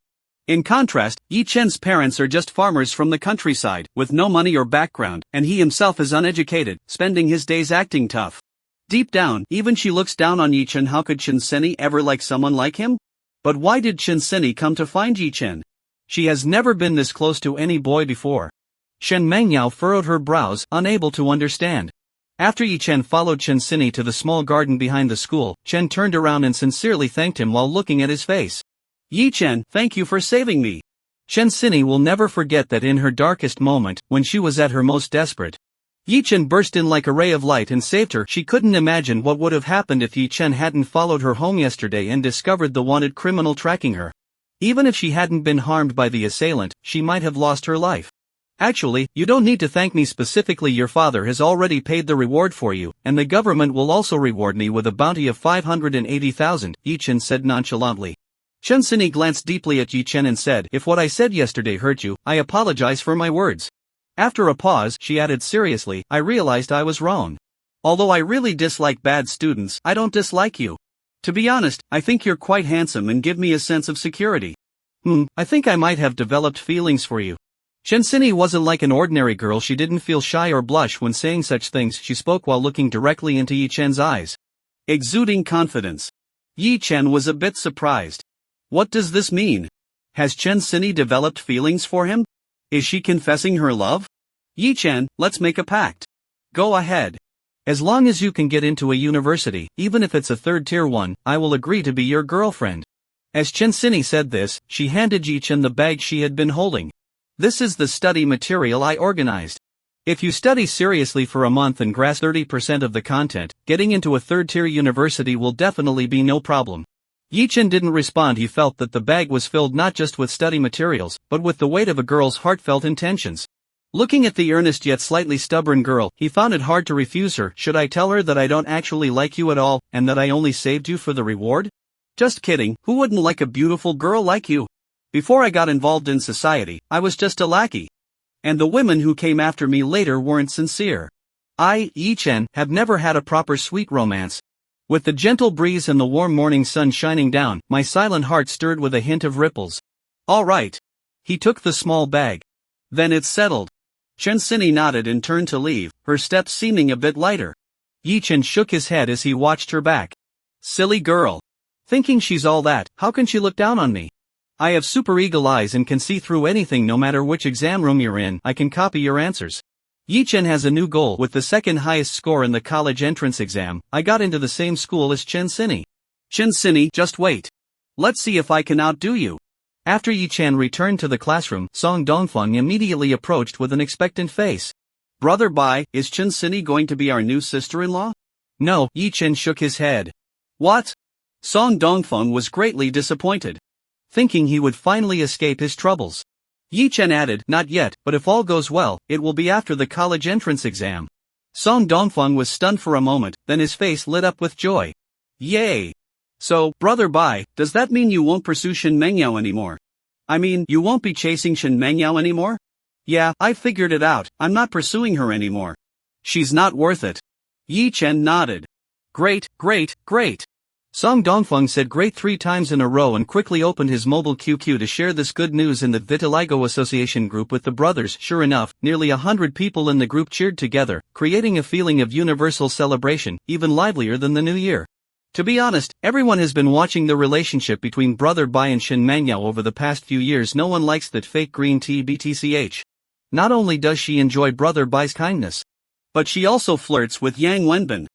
In contrast, Yi Chen's parents are just farmers from the countryside, with no money or background, and he himself is uneducated, spending his days acting tough. Deep down, even she looks down on Yi Chen. How could Chen Sini ever like someone like him? But why did Chen Sini come to find Yi Chen? She has never been this close to any boy before. Shen Mengyao furrowed her brows, unable to understand. After Yi Chen followed Chen Sini to the small garden behind the school, Chen turned around and sincerely thanked him while looking at his face. Yi Chen, thank you for saving me. Chen Sini will never forget that in her darkest moment, when she was at her most desperate, Yi Chen burst in like a ray of light and saved her. She couldn't imagine what would have happened if Yi Chen hadn't followed her home yesterday and discovered the wanted criminal tracking her. Even if she hadn't been harmed by the assailant, she might have lost her life. Actually, you don't need to thank me specifically. Your father has already paid the reward for you, and the government will also reward me with a bounty of 580,000, Yi Chen said nonchalantly. Chen Sini glanced deeply at Yi Chen and said, if what I said yesterday hurt you, I apologize for my words. After a pause, she added seriously, I realized I was wrong. Although I really dislike bad students, I don't dislike you. To be honest, I think you're quite handsome and give me a sense of security. I think I might have developed feelings for you. Chen Sini wasn't like an ordinary girl. She didn't feel shy or blush when saying such things. She spoke while looking directly into Yi Chen's eyes, exuding confidence. Yi Chen was a bit surprised. What does this mean? Has Chen Sini developed feelings for him? Is she confessing her love? Yi Chen, let's make a pact. Go ahead. As long as you can get into a university, even if it's a third-tier one, I will agree to be your girlfriend. As Chen Sini said this, she handed Yi Chen the bag she had been holding. This is the study material I organized. If you study seriously for a month and grasp 30% of the content, getting into a third-tier university will definitely be no problem. Yi-Chen didn't respond. He felt that the bag was filled not just with study materials, but with the weight of a girl's heartfelt intentions. Looking at the earnest yet slightly stubborn girl, he found it hard to refuse her. Should I tell her that I don't actually like you at all, and that I only saved you for the reward? Just kidding, who wouldn't like a beautiful girl like you? Before I got involved in society, I was just a lackey. And the women who came after me later weren't sincere. I, Yi-Chen, have never had a proper sweet romance. With the gentle breeze and the warm morning sun shining down, my silent heart stirred with a hint of ripples. All right. He took the small bag. Then it's settled. Chen Sini nodded and turned to leave, her steps seeming a bit lighter. Yi-Chen shook his head as he watched her back. Silly girl. Thinking she's all that, how can she look down on me? I have super eagle eyes and can see through anything. No matter which exam room you're in, I can copy your answers. Yi-Chen has a new goal. With the second highest score in the college entrance exam, I got into the same school as Chen Sini. Chen Sini, just wait. Let's see if I can outdo you. After Yi-Chen returned to the classroom, Song Dongfeng immediately approached with an expectant face. Brother Bai, is Chen Sini going to be our new sister-in-law? No, Yi-Chen shook his head. What? Song Dongfeng was greatly disappointed. Thinking he would finally escape his troubles. Yi-Chen added, not yet, but if all goes well, it will be after the college entrance exam. Song Dongfeng was stunned for a moment, then his face lit up with joy. Yay! So, Brother Bai, does that mean you won't pursue Shin Mengyao anymore? I mean, you won't be chasing Shin Mengyao anymore? Yeah, I figured it out, I'm not pursuing her anymore. She's not worth it. Yi-Chen nodded. Great, great, great. Song Dongfeng said great 3 times in a row and quickly opened his mobile QQ to share this good news in the Vitiligo Association group with the brothers. Sure enough, nearly 100 people in the group cheered together, creating a feeling of universal celebration, even livelier than the new year. To be honest, everyone has been watching the relationship between Brother Bai and Shin Mengyao over the past few years. No one likes that fake green tea BTCH. Not only does she enjoy Brother Bai's kindness, but she also flirts with Yang Wenbin.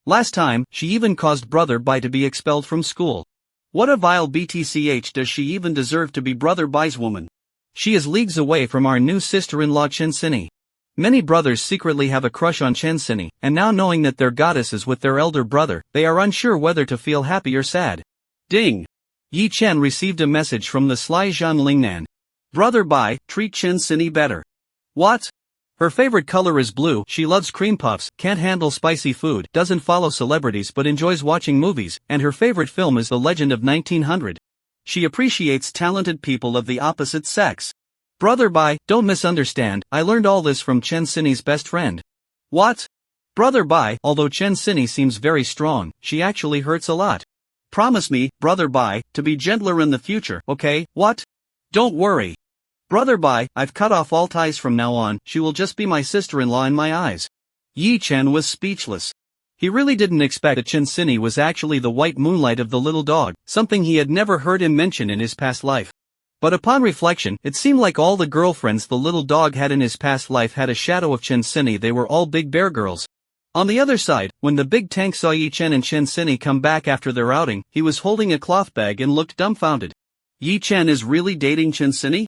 Last time, she even caused Brother Bai to be expelled from school. What a vile BTCH. Does she even deserve to be Brother Bai's woman? She is leagues away from our new sister-in-law Chen Sini. Many brothers secretly have a crush on Chen Sini, and now knowing that their goddess is with their elder brother, they are unsure whether to feel happy or sad. Ding! Yi-Chen received a message from the sly Zhan Lingnan. Brother Bai, treat Chen Sini better. What? Her favorite color is blue. She loves cream puffs, can't handle spicy food, doesn't follow celebrities but enjoys watching movies, and her favorite film is The Legend of 1900. She appreciates talented people of the opposite sex. Brother Bai, don't misunderstand, I learned all this from Chen Sini's best friend. What? Brother Bai, although Chen Sini seems very strong, she actually hurts a lot. Promise me, Brother Bai, to be gentler in the future, okay? What? Don't worry. Brother Bai, I've cut off all ties from now on. She will just be my sister-in-law in my eyes. Yi-Chen was speechless. He really didn't expect that Chen Sini was actually the white moonlight of the little dog, something he had never heard him mention in his past life. But upon reflection, it seemed like all the girlfriends the little dog had in his past life had a shadow of Chen Sini. They were all big bear girls. On the other side, when the big tank saw Yi-Chen and Chen Sini come back after their outing, he was holding a cloth bag and looked dumbfounded. Yi-Chen is really dating Chen Sini?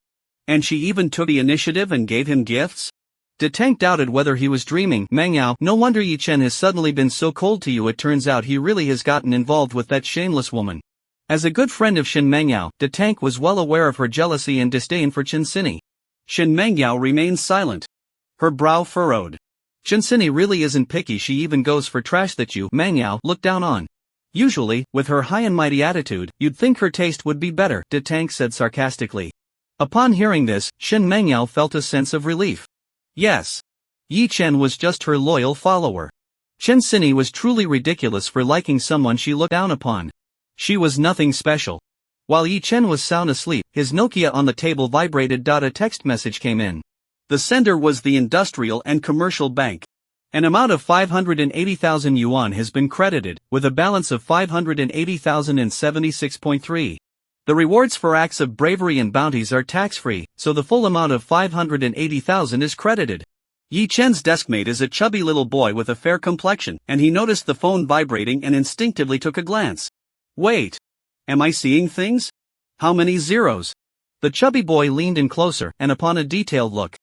And she even took the initiative and gave him gifts? De Tank doubted whether he was dreaming. Mengyao, no wonder Yi-Chen has suddenly been so cold to you. It turns out he really has gotten involved with that shameless woman. As a good friend of Shin Mengyao, De Tank was well aware of her jealousy and disdain for Chen Sini. Shin Mengyao remained silent. Her brow furrowed. Chen Sini really isn't picky. She even goes for trash that you, Mengyao, look down on. Usually, with her high and mighty attitude, you'd think her taste would be better, De Tank said sarcastically. Upon hearing this, Shin Mengyao felt a sense of relief. Yes. Yi-Chen was just her loyal follower. Chen Sini was truly ridiculous for liking someone she looked down upon. She was nothing special. While Yi-Chen was sound asleep, his Nokia on the table vibrated. A text message came in. The sender was the Industrial and Commercial Bank. An amount of 580,000 yuan has been credited, with a balance of 580,076.3. The rewards for acts of bravery and bounties are tax-free, so the full amount of 580,000 is credited. Yi-Chen's deskmate is a chubby little boy with a fair complexion, and he noticed the phone vibrating and instinctively took a glance. Wait. Am I seeing things? How many zeros? The chubby boy leaned in closer, and upon a detailed look,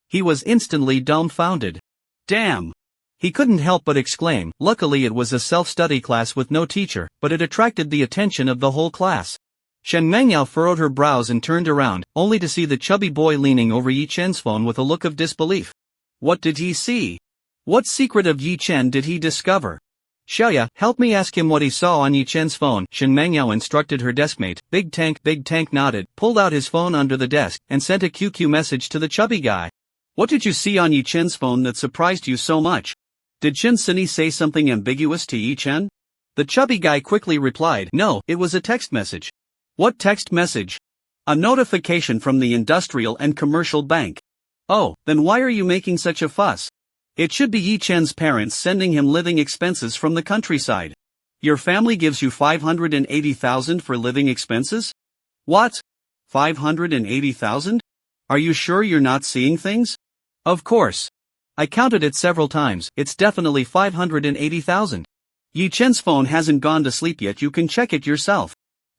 he was instantly dumbfounded. Damn! He couldn't help but exclaim. Luckily it was a self-study class with no teacher, but it attracted the attention of the whole class. Shen Mengyao furrowed her brows and turned around, only to see the chubby boy leaning over Yi Chen's phone with a look of disbelief. What did he see? What secret of Yi Chen did he discover? Xiaoya, help me ask him what he saw on Yi Chen's phone, Shen Mengyao instructed her deskmate. Big Tank nodded, pulled out his phone under the desk, and sent a QQ message to the chubby guy. What did you see on Yi Chen's phone that surprised you so much? Did Chen Sini say something ambiguous to Yi Chen? The chubby guy quickly replied, no, it was a text message. What text message? A notification from the Industrial and Commercial Bank. Oh, then why are you making such a fuss? It should be Yi Chen's parents sending him living expenses from the countryside. Your family gives you 580,000 for living expenses? What? 580,000? Are you sure you're not seeing things? Of course. I counted it several times, it's definitely 580,000. Yi Chen's phone hasn't gone to sleep yet, you can check it yourself.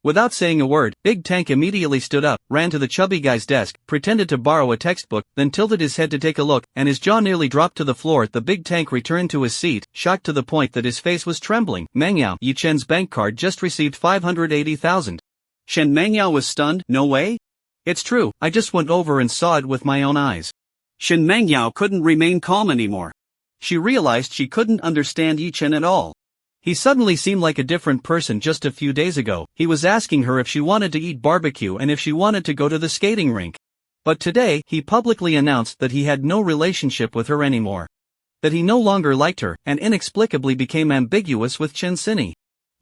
Without saying a word, Big Tank immediately stood up, ran to the chubby guy's desk, pretended to borrow a textbook, then tilted his head to take a look, and his jaw nearly dropped to the floor. The Big Tank returned to his seat, shocked to the point that his face was trembling. Mengyao, Yi Chen's bank card just received 580,000. Shen Mengyao was stunned. No way? It's true, I just went over and saw it with my own eyes. Shen Mengyao couldn't remain calm anymore. She realized she couldn't understand Yi Chen at all. He suddenly seemed like a different person just a few days ago. He was asking her if she wanted to eat barbecue and if she wanted to go to the skating rink. But today, he publicly announced that he had no relationship with her anymore. That he no longer liked her, and inexplicably became ambiguous with Chen Sini.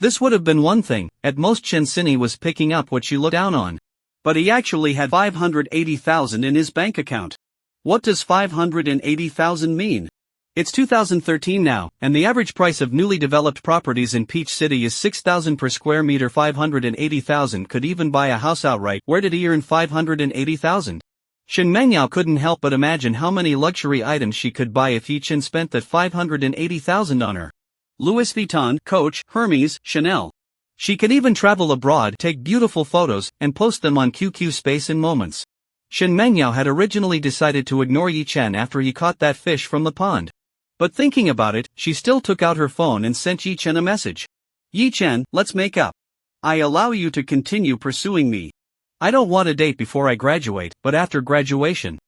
This would have been one thing, at most Chen Sini was picking up what she looked down on. But he actually had 580,000 in his bank account. What does 580,000 mean? It's 2013 now, and the average price of newly developed properties in Peach City is 6,000 per square meter. 580,000 could even buy a house outright. Where did he earn 580,000? Shen Mengyao couldn't help but imagine how many luxury items she could buy if Yi Chen spent that 580,000 on her. Louis Vuitton, Coach, Hermes, Chanel. She could even travel abroad, take beautiful photos, and post them on QQ Space in moments. Shen Mengyao had originally decided to ignore Yi Chen after he caught that fish from the pond. But thinking about it, she still took out her phone and sent Yi Chen a message. Yi Chen, let's make up. I allow you to continue pursuing me. I don't want a date before I graduate, but after graduation,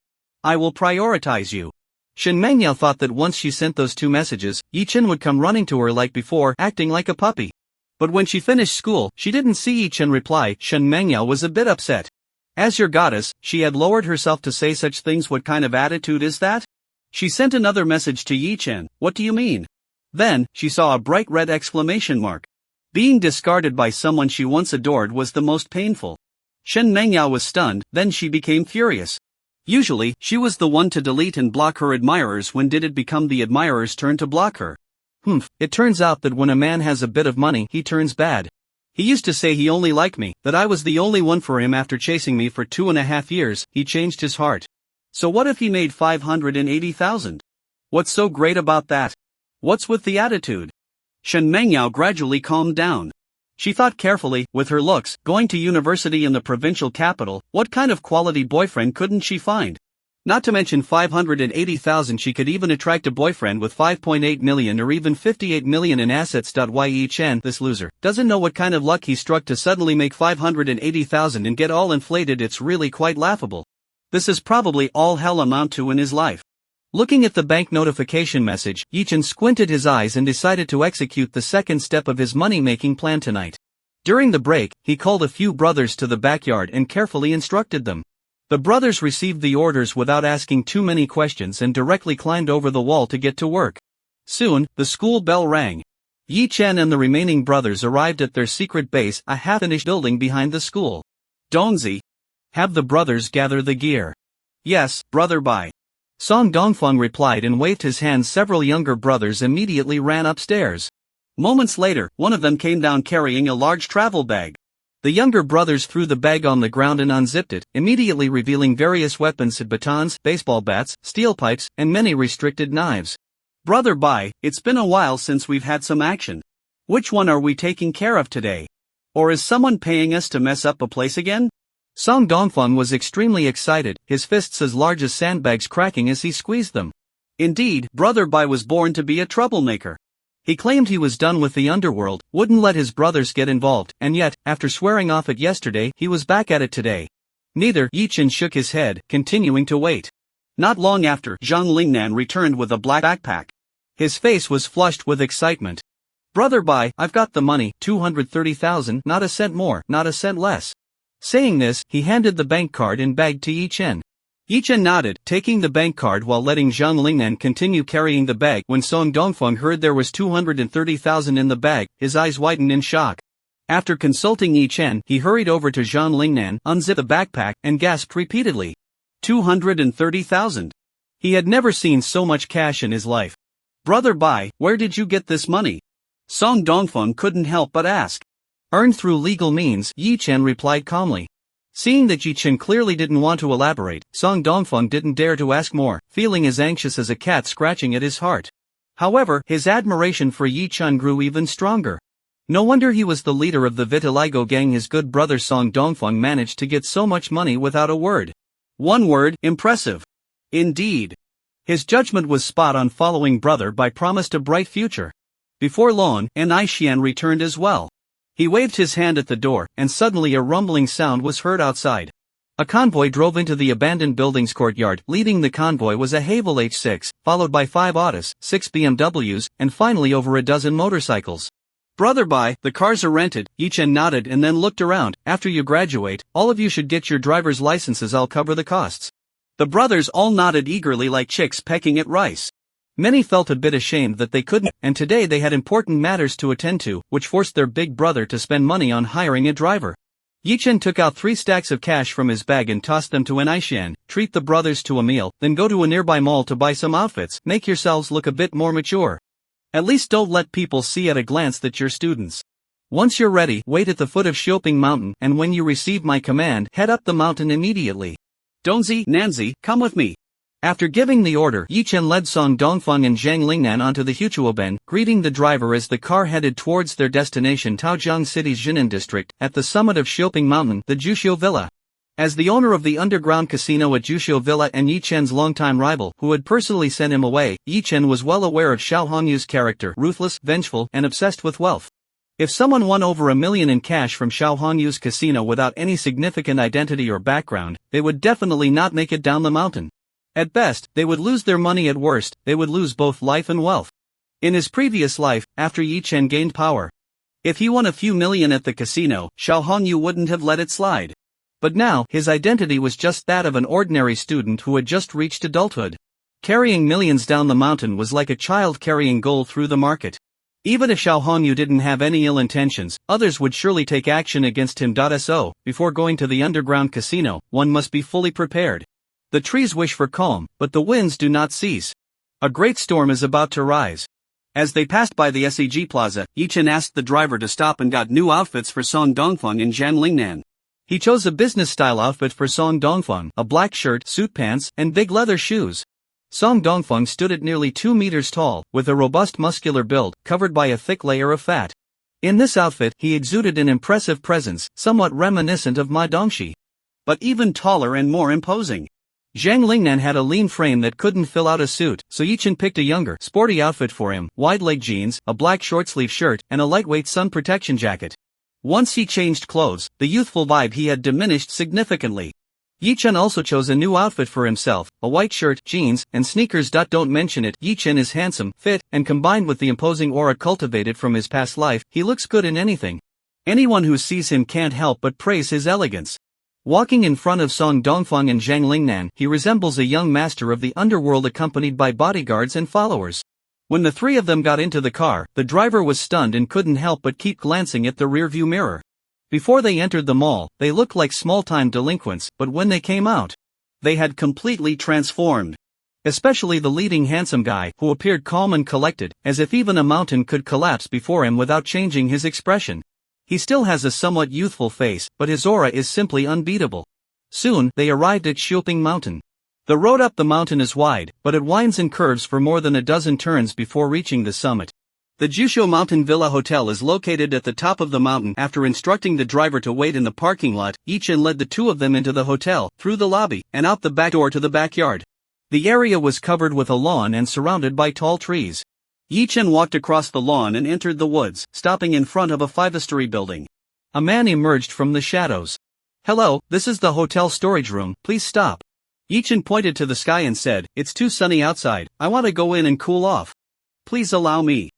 I will prioritize you. Shen Mengyao thought that once she sent those two messages, Yi Chen would come running to her like before, acting like a puppy. But when she finished school, she didn't see Yi Chen reply. Shen Mengyao was a bit upset. As your goddess, she had lowered herself to say such things. What kind of attitude is that? She sent another message to Yi Chen. What do you mean? Then, she saw a bright red exclamation mark. Being discarded by someone she once adored was the most painful. Shen Mengyao was stunned, then she became furious. Usually, she was the one to delete and block her admirers. When did it become the admirers' turn to block her? It turns out that when a man has a bit of money, he turns bad. He used to say he only liked me, that I was the only one for him. After chasing me for 2.5 years, he changed his heart. So what if he made 580,000? What's so great about that? What's with the attitude? Shen Mengyao gradually calmed down. She thought carefully, with her looks, going to university in the provincial capital, what kind of quality boyfriend couldn't she find? Not to mention 580,000, she could even attract a boyfriend with 5.8 million or even 58 million in assets. Yi Chen, this loser, doesn't know what kind of luck he struck to suddenly make 580,000 and get all inflated. It's really quite laughable. This is probably all he'll amount to in his life. Looking at the bank notification message, Yi Chen squinted his eyes and decided to execute the second step of his money-making plan tonight. During the break, he called a few brothers to the backyard and carefully instructed them. The brothers received the orders without asking too many questions and directly climbed over the wall to get to work. Soon, the school bell rang. Yi Chen and the remaining brothers arrived at their secret base, a half-finished building behind the school. Dongzi. Have the brothers gather the gear. Yes, brother. Bye. Song Dongfeng replied and waved his hand. Several younger brothers immediately ran upstairs. Moments later, one of them came down carrying a large travel bag. The younger brothers threw the bag on the ground and unzipped it, immediately revealing various weapons: batons, baseball bats, steel pipes, and many restricted knives. Brother Bai, it's been a while since we've had some action. Which one are we taking care of today? Or is someone paying us to mess up a place again? Song Dongfeng was extremely excited, his fists as large as sandbags cracking as he squeezed them. Indeed, Brother Bai was born to be a troublemaker. He claimed he was done with the underworld, wouldn't let his brothers get involved, and yet, after swearing off it yesterday, he was back at it today. Neither Yichen shook his head, continuing to wait. Not long after, Zhang Lingnan returned with a black backpack. His face was flushed with excitement. Brother Bai, I've got the money, 230,000, not a cent more, not a cent less. Saying this, he handed the bank card and bag to Yichen. Yichen nodded, taking the bank card while letting Zhang Lingnan continue carrying the bag. When Song Dongfeng heard there was 230,000 in the bag, his eyes widened in shock. After consulting Yichen, he hurried over to Zhang Lingnan, unzipped the backpack, and gasped repeatedly. 230,000. He had never seen so much cash in his life. Brother Bai, where did you get this money? Song Dongfeng couldn't help but ask. Earned through legal means, Yichen replied calmly. Seeing that Yichen clearly didn't want to elaborate, Song Dongfeng didn't dare to ask more, feeling as anxious as a cat scratching at his heart. However, his admiration for Yichen grew even stronger. No wonder he was the leader of the Vitiligo gang. His good brother Song Dongfeng managed to get so much money without a word. One word, impressive. Indeed. His judgment was spot on. Following Brother Bai promised a bright future. Before long, Auntie returned as well. He waved his hand at the door, and suddenly a rumbling sound was heard outside. A convoy drove into the abandoned building's courtyard. Leading the convoy was a Haval H6, followed by 5 Autos, 6 BMWs, and finally over a dozen motorcycles. Brother Bai, the cars are rented. Yichen nodded and then looked around. After you graduate, all of you should get your driver's licenses. I'll cover the costs. The brothers all nodded eagerly like chicks pecking at rice. Many felt a bit ashamed that they couldn't, and today they had important matters to attend to, which forced their big brother to spend money on hiring a driver. Yichen took out 3 stacks of cash from his bag and tossed them to Auntie. Treat the brothers to a meal, then go to a nearby mall to buy some outfits. Make yourselves look a bit more mature. At least don't let people see at a glance that you're students. Once you're ready, wait at the foot of Shoping Mountain, and when you receive my command, head up the mountain immediately. Donzi, Nanzi, come with me. After giving the order, Yichen led Song Dongfeng and Zhang Lingnan onto the Huchuoben, greeting the driver as the car headed towards their destination, Taojiang City's Jinan district. At the summit of Shoping Mountain, the Juxiu Villa. As the owner of the underground casino at Juxiu Villa and Yichen's longtime rival, who had personally sent him away, Yichen was well aware of Xiao Hongyu's character: ruthless, vengeful, and obsessed with wealth. If someone won over $1 million in cash from Xiao Hongyu's casino without any significant identity or background, they would definitely not make it down the mountain. At best, they would lose their money. At worst, they would lose both life and wealth. In his previous life, after Yichen gained power, if he won a few million at the casino, Xiao Hongyu wouldn't have let it slide. But now, his identity was just that of an ordinary student who had just reached adulthood. Carrying millions down the mountain was like a child carrying gold through the market. Even if Xiao Hongyu didn't have any ill intentions, others would surely take action against him. So, before going to the underground casino, one must be fully prepared. The trees wish for calm, but the winds do not cease. A great storm is about to rise. As they passed by the SEG Plaza, Yichen asked the driver to stop and got new outfits for Song Dongfeng and Zhang Lingnan. He chose a business-style outfit for Song Dongfeng, a black shirt, suit pants, and big leather shoes. Song Dongfeng stood at nearly 2 meters tall, with a robust muscular build, covered by a thick layer of fat. In this outfit, he exuded an impressive presence, somewhat reminiscent of Ma Dongxi. But even taller and more imposing. Zhang Lingnan had a lean frame that couldn't fill out a suit, so Yichen picked a younger, sporty outfit for him: wide-leg jeans, a black short-sleeve shirt, and a lightweight sun protection jacket. Once he changed clothes, the youthful vibe he had diminished significantly. Yichen also chose a new outfit for himself: a white shirt, jeans, and sneakers. Don't mention it. Yichen is handsome, fit, and combined with the imposing aura cultivated from his past life, he looks good in anything. Anyone who sees him can't help but praise his elegance. Walking in front of Song Dongfeng and Zhang Lingnan, he resembles a young master of the underworld accompanied by bodyguards and followers. When the three of them got into the car, the driver was stunned and couldn't help but keep glancing at the rearview mirror. Before they entered the mall, they looked like small-time delinquents, but when they came out, they had completely transformed. Especially the leading handsome guy, who appeared calm and collected, as if even a mountain could collapse before him without changing his expression. He still has a somewhat youthful face, but his aura is simply unbeatable. Soon, they arrived at Shoping Mountain. The road up the mountain is wide, but it winds and curves for more than a dozen turns before reaching the summit. The Jusho Mountain Villa Hotel is located at the top of the mountain. After instructing the driver to wait in the parking lot, Yi-chan led the two of them into the hotel, through the lobby, and out the back door to the backyard. The area was covered with a lawn and surrounded by tall trees. Yi-chan walked across the lawn and entered the woods, stopping in front of a five-story building. A man emerged from the shadows. "Hello, this is the hotel storage room, please stop." Yi-chan pointed to the sky and said, "It's too sunny outside, I want to go in and cool off. Please allow me."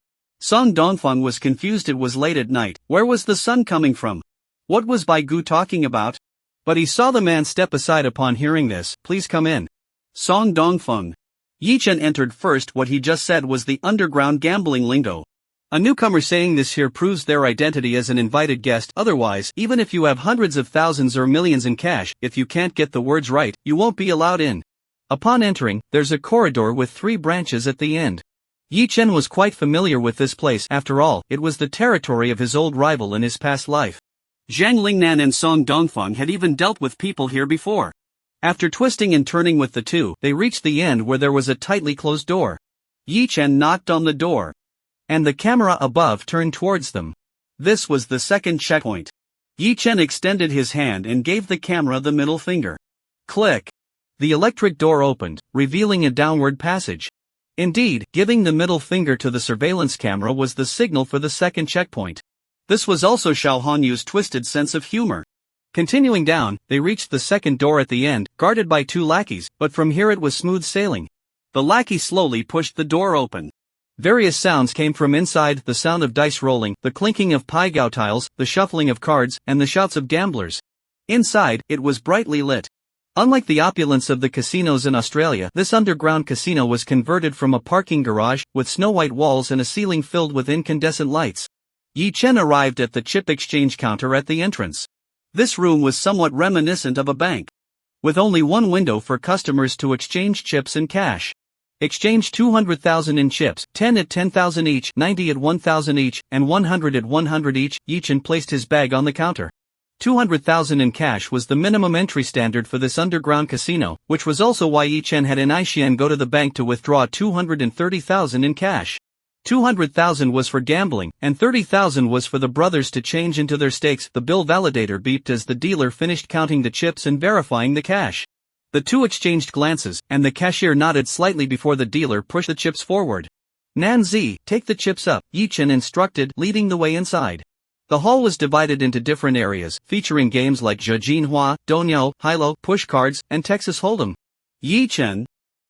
Song Dongfeng was confused. It was late at night, where was the sun coming from? What was Bai Gu talking about? But he saw the man step aside upon hearing this. "Please come in." Song Dongfeng. Yi-chan entered first. What he just said was the underground gambling lingo. A newcomer saying this here proves their identity as an invited guest. Otherwise, even if you have hundreds of thousands or millions in cash, if you can't get the words right, you won't be allowed in. Upon entering, there's a corridor with 3 branches at the end. Yi-chan was quite familiar with this place. After all, it was the territory of his old rival in his past life. Zhang Lingnan and Song Dongfeng had even dealt with people here before. After twisting and turning with the two, they reached the end where there was a tightly closed door. Yi-chan knocked on the door, and the camera above turned towards them. This was the second checkpoint. Yi-chan extended his hand and gave the camera the middle finger. Click. The electric door opened, revealing a downward passage. Indeed, giving the middle finger to the surveillance camera was the signal for the second checkpoint. This was also Xiao Hanyu's twisted sense of humor. Continuing down, they reached the second door at the end, guarded by 2 lackeys, but from here it was smooth sailing. The lackey slowly pushed the door open. Various sounds came from inside: the sound of dice rolling, the clinking of paigao tiles, the shuffling of cards, and the shouts of gamblers. Inside, it was brightly lit. Unlike the opulence of the casinos in Australia, this underground casino was converted from a parking garage, with snow-white walls and a ceiling filled with incandescent lights. Yi-chan arrived at the chip exchange counter at the entrance. This room was somewhat reminiscent of a bank, with only one window for customers to exchange chips and cash. Exchange 200,000 in chips, 10 at 10,000 each, 90 at 1,000 each, and 100 at 100 each. Yi-chan placed his bag on the counter. 200,000 in cash was the minimum entry standard for this underground casino, which was also why Yi-chan had an Aishian go to the bank to withdraw 230,000 in cash. 200,000 was for gambling, and 30,000 was for the brothers to change into their stakes. The bill validator beeped as the dealer finished counting the chips and verifying the cash. The two exchanged glances, and the cashier nodded slightly before the dealer pushed the chips forward. "Nanzi, take the chips up," Yi-chan instructed, leading the way inside. The hall was divided into different areas, featuring games like Zhejinhua, Donyao, Hilo, push cards, and Texas Hold'em. Yi-chan,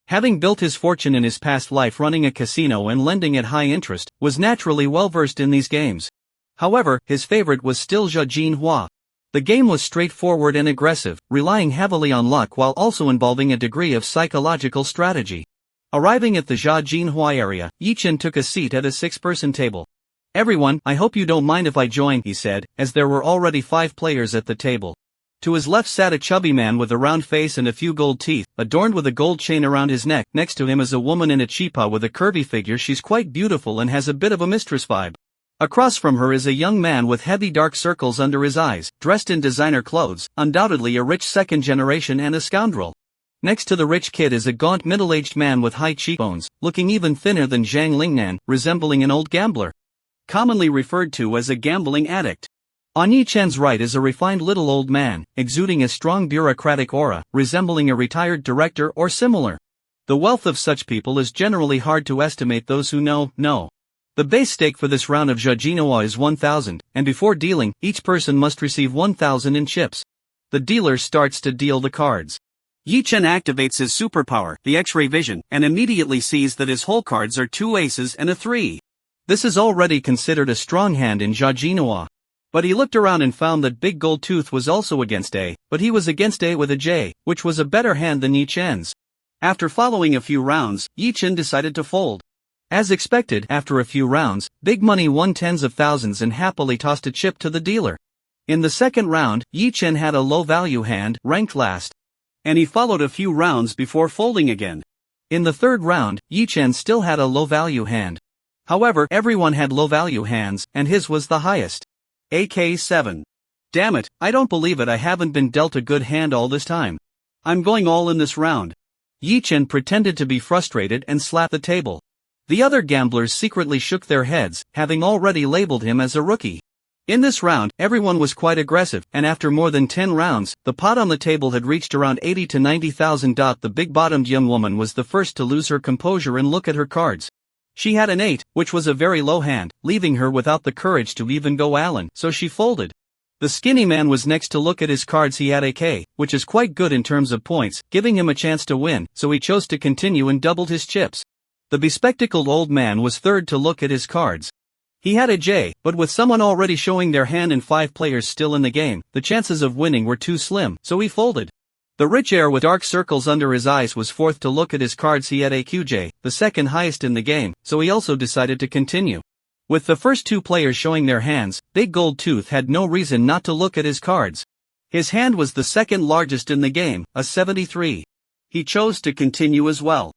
having built his fortune in his past life running a casino and lending at high interest, was naturally well versed in these games. However, his favorite was still Zhejinhua. The game was straightforward and aggressive, relying heavily on luck while also involving a degree of psychological strategy. Arriving at the Zhejinhua area, Yi-chan took a seat at a 6-person table. "Everyone, I hope you don't mind if I join," he said, as there were already 5 players at the table. To his left sat a chubby man with a round face and a few gold teeth, adorned with a gold chain around his neck. Next to him is a woman in a chipa with a curvy figure. She's quite beautiful and has a bit of a mistress vibe. Across from her is a young man with heavy dark circles under his eyes, dressed in designer clothes, undoubtedly a rich second generation and a scoundrel. Next to the rich kid is a gaunt middle-aged man with high cheekbones, looking even thinner than Zhang Lingnan, resembling an old gambler, commonly referred to as a gambling addict. On Yi-chan's right is a refined little old man, exuding a strong bureaucratic aura, resembling a retired director or similar. The wealth of such people is generally hard to estimate. Those who know. The base stake for this round of Zhejinhua is 1,000, and before dealing, each person must receive 1,000 in chips. The dealer starts to deal the cards. Yi-chan activates his superpower, the X-ray vision, and immediately sees that his whole cards are 2 aces and a 3. This is already considered a strong hand in Zhejinhua. But he looked around and found that Big Gold Tooth was also against A, but he was against A with a J, which was a better hand than Yi-chan's. After following a few rounds, Yi-chan decided to fold. As expected, after a few rounds, Big Money won tens of thousands and happily tossed a chip to the dealer. In the second round, Yi-chan had a low-value hand, ranked last, and he followed a few rounds before folding again. In the third round, Yi-chan still had a low-value hand. However, everyone had low-value hands, and his was the highest. AK7. Damn it, I don't believe it, I haven't been dealt a good hand all this time. I'm going all in this round. Yi-chan pretended to be frustrated and slapped the table. The other gamblers secretly shook their heads, having already labeled him as a rookie. In this round, everyone was quite aggressive, and after more than 10 rounds, the pot on the table had reached around 80 to 90,000. The big-bottomed young woman was the first to lose her composure and look at her cards. She had an 8, which was a very low hand, leaving her without the courage to even go Allen, so she folded. The skinny man was next to look at his cards. He had a K, which is quite good in terms of points, giving him a chance to win, so he chose to continue and doubled his chips. The bespectacled old man was third to look at his cards. He had a J, but with someone already showing their hand and 5 players still in the game, the chances of winning were too slim, so he folded. The rich heir with dark circles under his eyes was fourth to look at his cards. He had a QJ, the second highest in the game, so he also decided to continue. With the first 2 players showing their hands, Big Gold Tooth had no reason not to look at his cards. His hand was the second largest in the game, a 73. He chose to continue as well.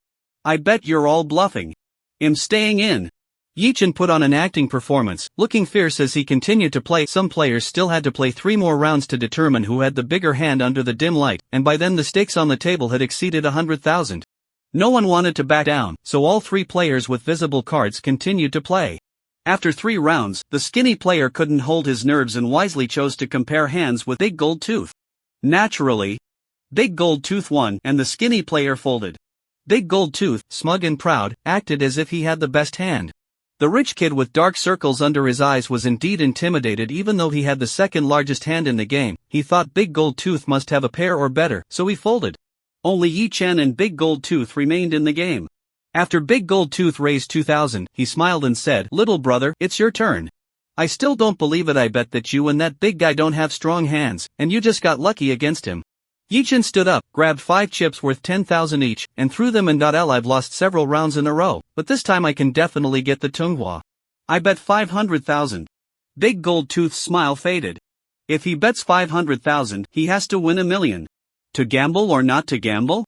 I bet you're all bluffing. I'm staying in. Yi-chan put on an acting performance, looking fierce as he continued to play. Some players still had to play 3 more rounds to determine who had the bigger hand under the dim light, and by then the stakes on the table had exceeded 100,000. No one wanted to back down, so all 3 players with visible cards continued to play. After 3 rounds, the skinny player couldn't hold his nerves and wisely chose to compare hands with Big Gold Tooth. Naturally, Big Gold Tooth won and the skinny player folded. Big Gold Tooth, smug and proud, acted as if he had the best hand. The rich kid with dark circles under his eyes was indeed intimidated. Even though he had the second largest hand in the game, he thought Big Gold Tooth must have a pair or better, so he folded. Only Yi-chan and Big Gold Tooth remained in the game. After Big Gold Tooth raised 2,000, he smiled and said, "Little brother, it's your turn. I still don't believe it. I bet that you and that big guy don't have strong hands, and you just got lucky against him." Yi-chan stood up, grabbed 5 chips worth 10,000 each, and threw them in. I've lost several rounds in a row, but this time I can definitely get the Tunghua. I bet 500,000. Big Gold Tooth's smile faded. If he bets 500,000, he has to win $1 million. To gamble or not to gamble?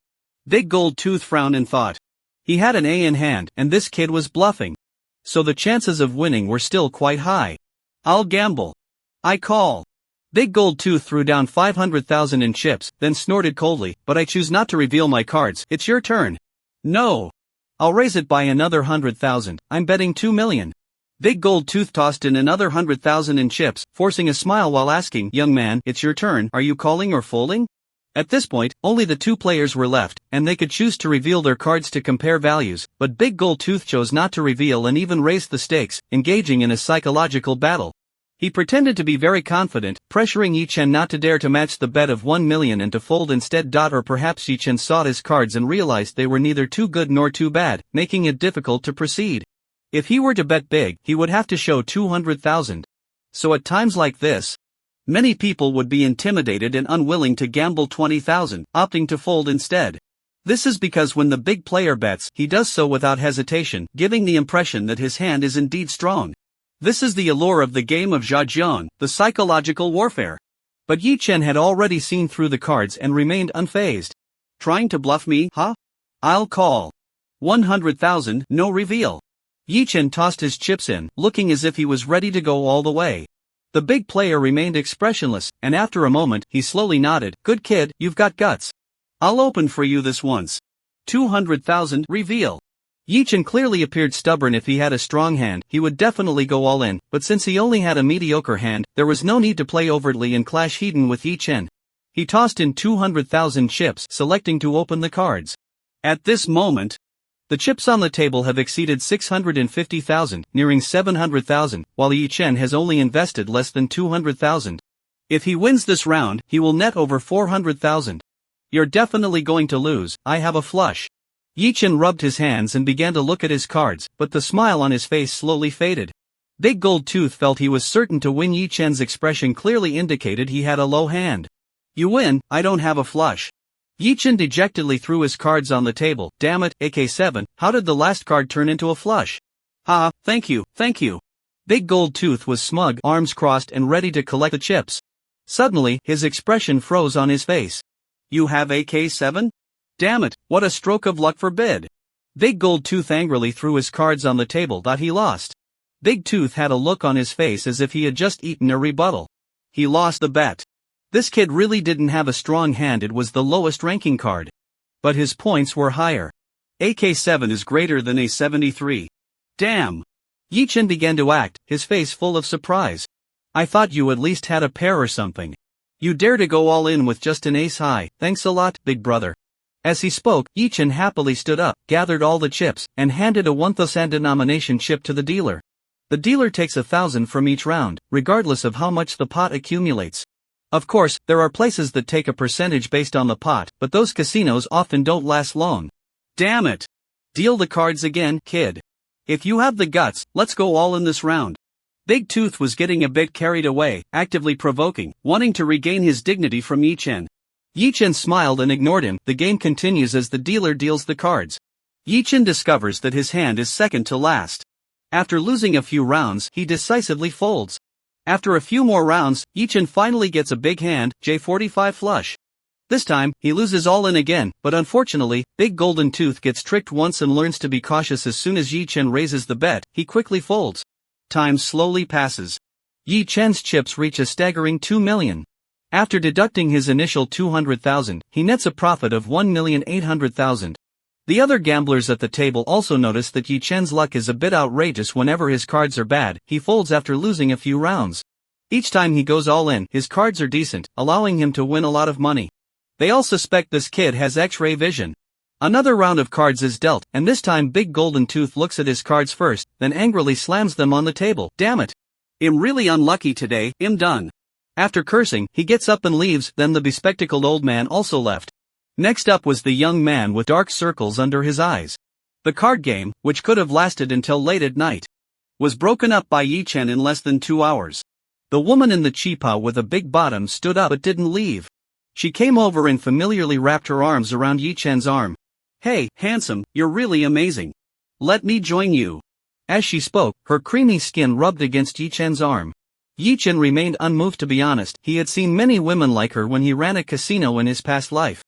Big Gold Tooth frowned and thought. He had an A in hand, and this kid was bluffing. So the chances of winning were still quite high. I'll gamble. I call. Big Gold Tooth threw down 500,000 in chips, then snorted coldly, "But I choose not to reveal my cards. It's your turn." "No. I'll raise it by another 100,000, I'm betting 2 million. Big Gold Tooth tossed in another 100,000 in chips, forcing a smile while asking, "Young man, it's your turn. Are you calling or folding?" At this point, only the 2 players were left, and they could choose to reveal their cards to compare values, but Big Gold Tooth chose not to reveal and even raised the stakes, engaging in a psychological battle. He pretended to be very confident, pressuring Yi-chan not to dare to match the bet of 1 million and to fold instead. Or perhaps Yi-chan saw his cards and realized they were neither too good nor too bad, making it difficult to proceed. If he were to bet big, he would have to show 200,000. So at times like this, many people would be intimidated and unwilling to gamble 20,000, opting to fold instead. This is because when the big player bets, he does so without hesitation, giving the impression that his hand is indeed strong. This is the allure of the game of Zhajiang, the psychological warfare. But Yi-chan had already seen through the cards and remained unfazed. "Trying to bluff me, huh? I'll call. 100,000, no reveal." Yi-chan tossed his chips in, looking as if he was ready to go all the way. The big player remained expressionless, and after a moment, he slowly nodded. "Good kid, you've got guts. I'll open for you this once. 200,000, reveal." Yi-chan clearly appeared stubborn. If he had a strong hand, he would definitely go all in, but since he only had a mediocre hand, there was no need to play overtly and clash Hedon with Yi-chan. He tossed in 200,000 chips, selecting to open the cards. At this moment, the chips on the table have exceeded 650,000, nearing 700,000, while Yi-chan has only invested less than 200,000. If he wins this round, he will net over 400,000. "You're definitely going to lose. I have a flush." Yi-chan rubbed his hands and began to look at his cards, but the smile on his face slowly faded. Big Gold Tooth felt he was certain to win. Yi-chan's expression clearly indicated he had a low hand. "You win, I don't have a flush." Yi-chan dejectedly threw his cards on the table. "Damn it, AK7, how did the last card turn into a flush?" "Ha, thank you, thank you." Big Gold Tooth was smug, arms crossed and ready to collect the chips. Suddenly, his expression froze on his face. "You have AK7? Damn it, what a stroke of luck for bid." Big Gold Tooth angrily threw his cards on the table. He lost. Big Tooth had a look on his face as if he had just eaten a rebuttal. He lost the bet. This kid really didn't have a strong hand. It was the lowest ranking card. But his points were higher. AK7 is greater than A73. Damn. Yi Chen began to act, his face full of surprise. I thought you at least had a pair or something. You dare to go all in with just an ace high, thanks a lot, big brother. As he spoke, Yi Chen happily stood up, gathered all the chips, and handed a 1,000 denomination chip to the dealer. The dealer takes 1,000 from each round, regardless of how much the pot accumulates. Of course, there are places that take a percentage based on the pot, but those casinos often don't last long. Damn it! Deal the cards again, kid. If you have the guts, let's go all in this round. Big Tooth was getting a bit carried away, actively provoking, wanting to regain his dignity from Yi Chen. Yi Chen smiled and ignored him. The game continues as the dealer deals the cards. Yi Chen discovers that his hand is second to last. After losing a few rounds, he decisively folds. After a few more rounds, Yi Chen finally gets a big hand, J45 flush. This time, he loses all in again, but unfortunately, Big Golden Tooth gets tricked once and learns to be cautious. As soon as Yi Chen raises the bet, he quickly folds. Time slowly passes. Yi Chen's chips reach a staggering 2 million. After deducting his initial 200,000, he nets a profit of 1,800,000. The other gamblers at the table also notice that Yi Chen's luck is a bit outrageous. Whenever his cards are bad, he folds after losing a few rounds. Each time he goes all in, his cards are decent, allowing him to win a lot of money. They all suspect this kid has X-ray vision. Another round of cards is dealt, and this time Big Golden Tooth looks at his cards first, then angrily slams them on the table. Damn it! I'm really unlucky today, I'm done. After cursing, he gets up and leaves. Then the bespectacled old man also left. Next up was the young man with dark circles under his eyes. The card game, which could have lasted until late at night, was broken up by Yi Chen in less than 2 hours. The woman in the cheepa with a big bottom stood up but didn't leave. She came over and familiarly wrapped her arms around Yi Chen's arm. Hey, handsome, you're really amazing. Let me join you. As she spoke, her creamy skin rubbed against Yi Chen's arm. Yi Chen remained unmoved. To be honest, he had seen many women like her when he ran a casino in his past life.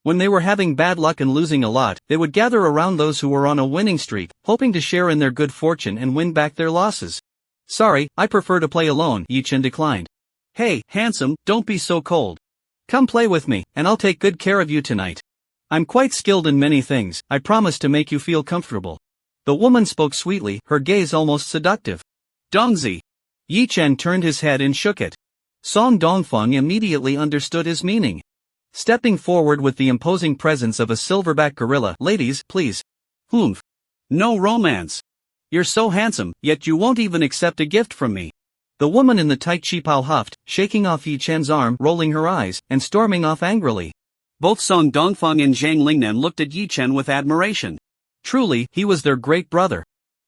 When they were having bad luck and losing a lot, they would gather around those who were on a winning streak, hoping to share in their good fortune and win back their losses. Sorry, I prefer to play alone, Yi Chen declined. Hey, handsome, don't be so cold. Come play with me, and I'll take good care of you tonight. I'm quite skilled in many things. I promise to make you feel comfortable. The woman spoke sweetly, her gaze almost seductive. Dongzi. Yi Chen turned his head and shook it. Song Dongfeng immediately understood his meaning. Stepping forward with the imposing presence of a silverback gorilla. Ladies, please. Humph. No romance. You're so handsome, yet you won't even accept a gift from me. The woman in the tight cheapao huffed, shaking off Yi Chen's arm, rolling her eyes, and storming off angrily. Both Song Dongfeng and Zhang Lingnan looked at Yi Chen with admiration. Truly, he was their great brother.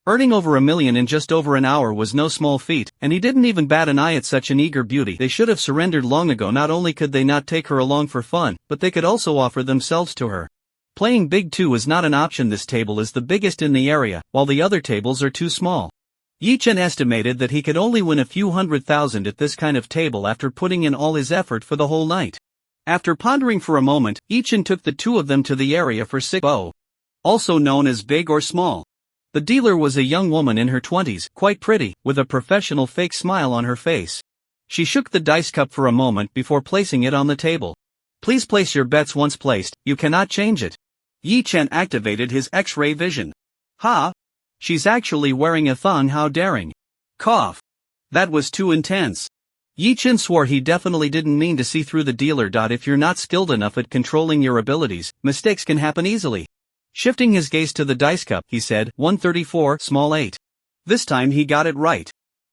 Earning over 1 million in just over an hour was no small feat, and he didn't even bat an eye at such an eager beauty. They should have surrendered long ago. Not only could they not take her along for fun, but they could also offer themselves to her. Playing big too is not an option. This table is the biggest in the area, while the other tables are too small. Yi Chen estimated that he could only win a few 100,000 at this kind of table after putting in all his effort for the whole night. After pondering for a moment, Yi Chen took the two of them to the area for 6-0. Also known as big or small. The dealer was a young woman in her 20s, quite pretty, with a professional fake smile on her face. She shook the dice cup for a moment before placing it on the table. Please place your bets. Once placed, you cannot change it. Yi Chen activated his X-ray vision. Ha! She's actually wearing a thong. How daring. Cough. That was too intense. Yi Chen swore he definitely didn't mean to see through the dealer. If you're not skilled enough at controlling your abilities, mistakes can happen easily. Shifting his gaze to the dice cup, he said, 134, small 8. This time he got it right.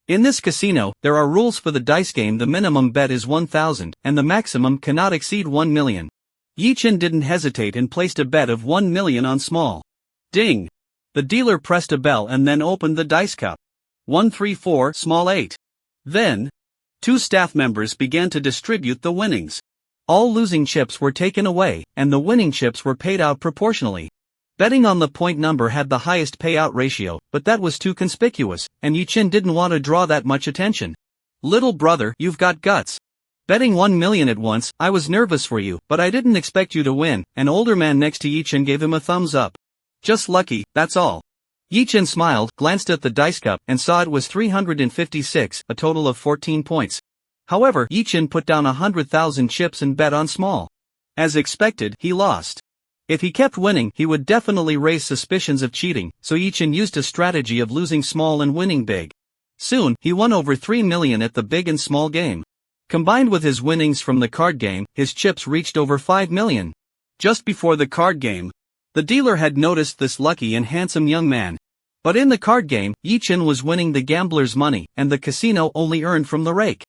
In this casino, there are rules for the dice game. The minimum bet is 1,000, and the maximum cannot exceed 1 million. Yi Chen didn't hesitate and placed a bet of 1 million on small. Ding! The dealer pressed a bell and then opened the dice cup. 134, small 8. Then, 2 staff members began to distribute the winnings. All losing chips were taken away, and the winning chips were paid out proportionally. Betting on the point number had the highest payout ratio, but that was too conspicuous, and Yi Chen didn't want to draw that much attention. Little brother, you've got guts. Betting 1 million at once, I was nervous for you, but I didn't expect you to win. An older man next to Yi Chen gave him a thumbs up. Just lucky, that's all. Yi Chen smiled, glanced at the dice cup, and saw it was 356, a total of 14 points. However, Yi Chen put down 100,000 chips and bet on small. As expected, he lost. If he kept winning, he would definitely raise suspicions of cheating, so Yi-chan used a strategy of losing small and winning big. Soon, he won over 3 million at the big and small game. Combined with his winnings from the card game, his chips reached over 5 million. Just before the card game, the dealer had noticed this lucky and handsome young man. But in the card game, Yi-chan was winning the gambler's money, and the casino only earned from the rake.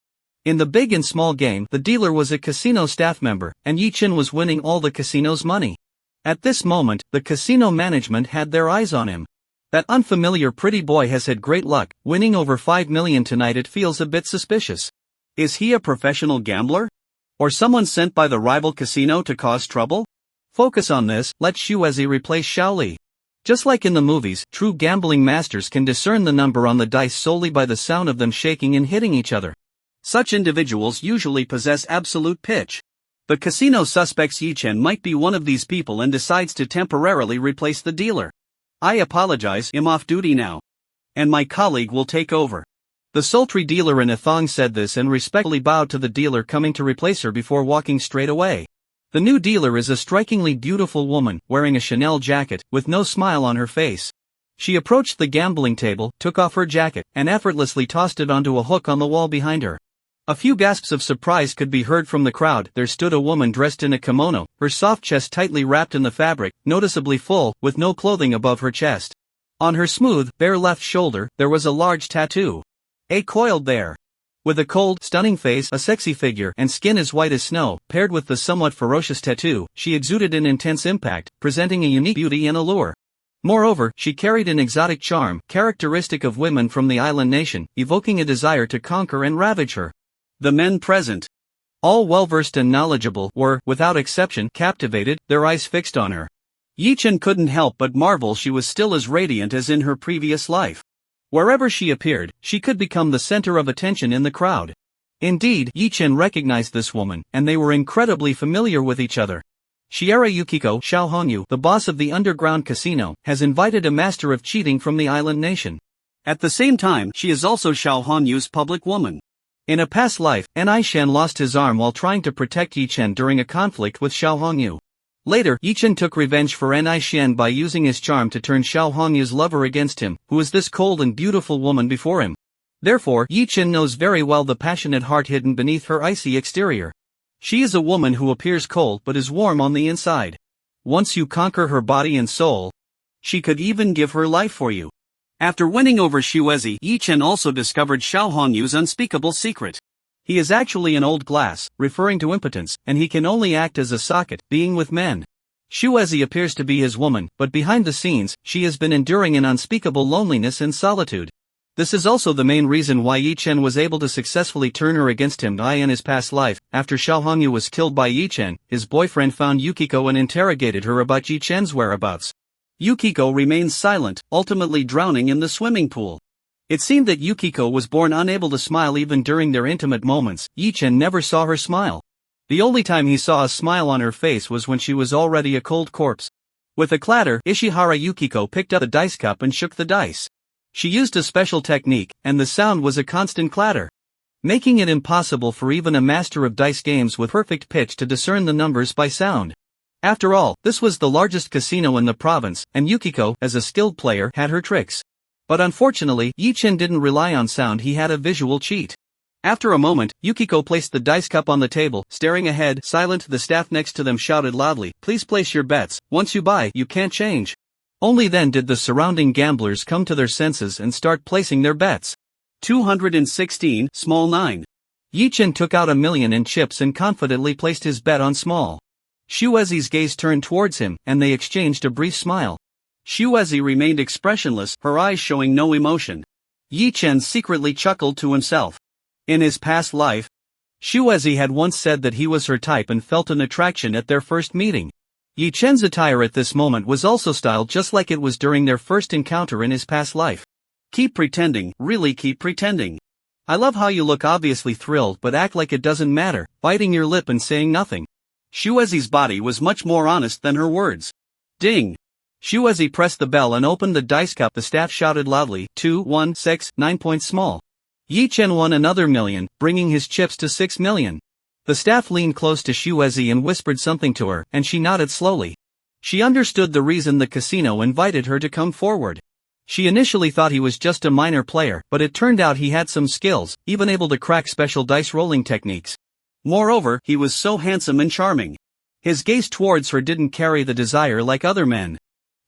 In the big and small game, the dealer was a casino staff member, and Yi-chan was winning all the casino's money. At this moment, the casino management had their eyes on him. That unfamiliar pretty boy has had great luck, winning over 5 million tonight. It feels a bit suspicious. Is he a professional gambler? Or someone sent by the rival casino to cause trouble? Focus on this, let Shuezi replace Shaoli. Just like in the movies, true gambling masters can discern the number on the dice solely by the sound of them shaking and hitting each other. Such individuals usually possess absolute pitch. The casino suspects Yi-chan might be one of these people and decides to temporarily replace the dealer. I apologize, I'm off duty now. And my colleague will take over. The sultry dealer in a thong said this and respectfully bowed to the dealer coming to replace her before walking straight away. The new dealer is a strikingly beautiful woman, wearing a Chanel jacket, with no smile on her face. She approached the gambling table, took off her jacket, and effortlessly tossed it onto a hook on the wall behind her. A few gasps of surprise could be heard from the crowd. There stood a woman dressed in a kimono, her soft chest tightly wrapped in the fabric, noticeably full, with no clothing above her chest. On her smooth, bare left shoulder, there was a large tattoo. Coiled there. With a cold, stunning face, a sexy figure, and skin as white as snow, paired with the somewhat ferocious tattoo, she exuded an intense impact, presenting a unique beauty and allure. Moreover, she carried an exotic charm, characteristic of women from the island nation, evoking a desire to conquer and ravage her. The men present, all well-versed and knowledgeable, were, without exception, captivated, their eyes fixed on her. Yi-chan couldn't help but marvel she was still as radiant as in her previous life. Wherever she appeared, she could become the center of attention in the crowd. Indeed, Yi-chan recognized this woman, and they were incredibly familiar with each other. Shiera Yukiko, Xiao Hongyu, the boss of the underground casino, has invited a master of cheating from the island nation. At the same time, she is also Xiao Honyu's public woman. In a past life, Nishan lost his arm while trying to protect Yi-chan during a conflict with Xiao Hongyu. Later, Yi-chan took revenge for Nishan by using his charm to turn Xiao Hongyu's lover against him, who was this cold and beautiful woman before him. Therefore, Yi-chan knows very well the passionate heart hidden beneath her icy exterior. She is a woman who appears cold but is warm on the inside. Once you conquer her body and soul, she could even give her life for you. After winning over Shuezi, Yi-chan also discovered Xiao Hongyu's unspeakable secret. He is actually an old glass, referring to impotence, and he can only act as a socket, being with men. Shuezi appears to be his woman, but behind the scenes, she has been enduring an unspeakable loneliness and solitude. This is also the main reason why Yi-chan was able to successfully turn her against him. In his past life, after Xiao Hongyu was killed by Yi-chan, his boyfriend found Yukiko and interrogated her about Yi-chan's whereabouts. Yukiko remained silent, ultimately drowning in the swimming pool. It seemed that Yukiko was born unable to smile even during their intimate moments. Yi-chan never saw her smile. The only time he saw a smile on her face was when she was already a cold corpse. With a clatter, Ishihara Yukiko picked up the dice cup and shook the dice. She used a special technique, and the sound was a constant clatter, making it impossible for even a master of dice games with perfect pitch to discern the numbers by sound. After all, this was the largest casino in the province, and Yukiko, as a skilled player, had her tricks. But unfortunately, Yi-chan didn't rely on sound, he had a visual cheat. After a moment, Yukiko placed the dice cup on the table, staring ahead, silent. The staff next to them shouted loudly, "Please place your bets, once you buy, you can't change." Only then did the surrounding gamblers come to their senses and start placing their bets. 216, small 9. Yi-chan took out 1 million in chips and confidently placed his bet on small. Shuezi's gaze turned towards him, and they exchanged a brief smile. Shuezi remained expressionless, her eyes showing no emotion. Yi-chan secretly chuckled to himself. In his past life, Shuezi had once said that he was her type and felt an attraction at their first meeting. Yi-chan's attire at this moment was also styled just like it was during their first encounter in his past life. Keep pretending, really keep pretending. I love how you look obviously thrilled but act like it doesn't matter, biting your lip and saying nothing. Shuezi's body was much more honest than her words. Ding! Shuezi pressed the bell and opened the dice cup. The staff shouted loudly, 2, 1, 6, 9 points small. Yi-chan won another 1 million, bringing his chips to 6 million. The staff leaned close to Shuezi and whispered something to her, and she nodded slowly. She understood the reason the casino invited her to come forward. She initially thought he was just a minor player, but it turned out he had some skills, even able to crack special dice rolling techniques. Moreover, he was so handsome and charming. His gaze towards her didn't carry the desire like other men.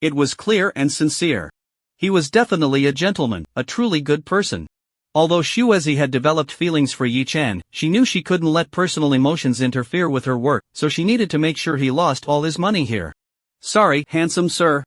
It was clear and sincere. He was definitely a gentleman, a truly good person. Although Shuezi had developed feelings for Yi Chen, she knew she couldn't let personal emotions interfere with her work, so she needed to make sure he lost all his money here. Sorry, handsome sir.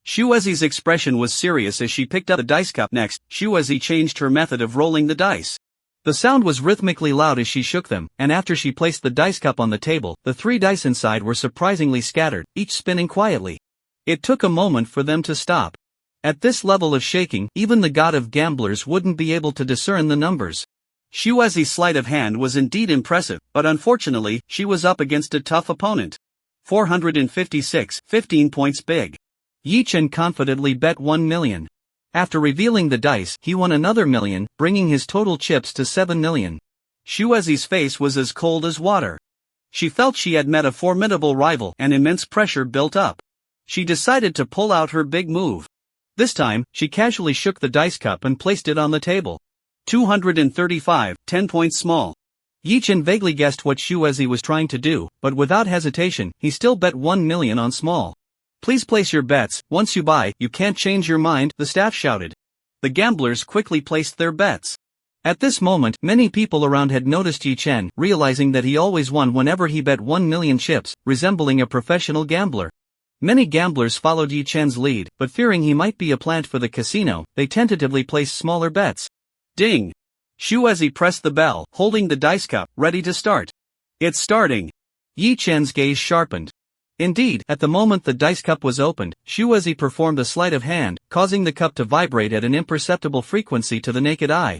Shuezi's expression was serious as she picked up the dice cup. Next, Shuezi changed her method of rolling the dice. The sound was rhythmically loud as she shook them, and after she placed the dice cup on the table, the 3 dice inside were surprisingly scattered, each spinning quietly. It took a moment for them to stop. At this level of shaking, even the god of gamblers wouldn't be able to discern the numbers. Shuezi's sleight of hand was indeed impressive, but unfortunately, she was up against a tough opponent. 456, 15 points big. Yi Chen confidently bet 1 million. After revealing the dice, he won another million, bringing his total chips to 7 million. Shuezi's face was as cold as water. She felt she had met a formidable rival and immense pressure built up. She decided to pull out her big move. This time, she casually shook the dice cup and placed it on the table. 235, 10 points small. Yi Chen vaguely guessed what Shuezi was trying to do, but without hesitation, he still bet 1 million on small. Please place your bets, once you buy, you can't change your mind, the staff shouted. The gamblers quickly placed their bets. At this moment, many people around had noticed Yi Chen, realizing that he always won whenever he bet 1 million chips, resembling a professional gambler. Many gamblers followed Yi Chen's lead, but fearing he might be a plant for the casino, they tentatively placed smaller bets. Ding! Shuezi pressed the bell, holding the dice cup, ready to start. It's starting! Yi Chen's gaze sharpened. Indeed, at the moment the dice cup was opened, Shuezi performed a sleight of hand, causing the cup to vibrate at an imperceptible frequency to the naked eye,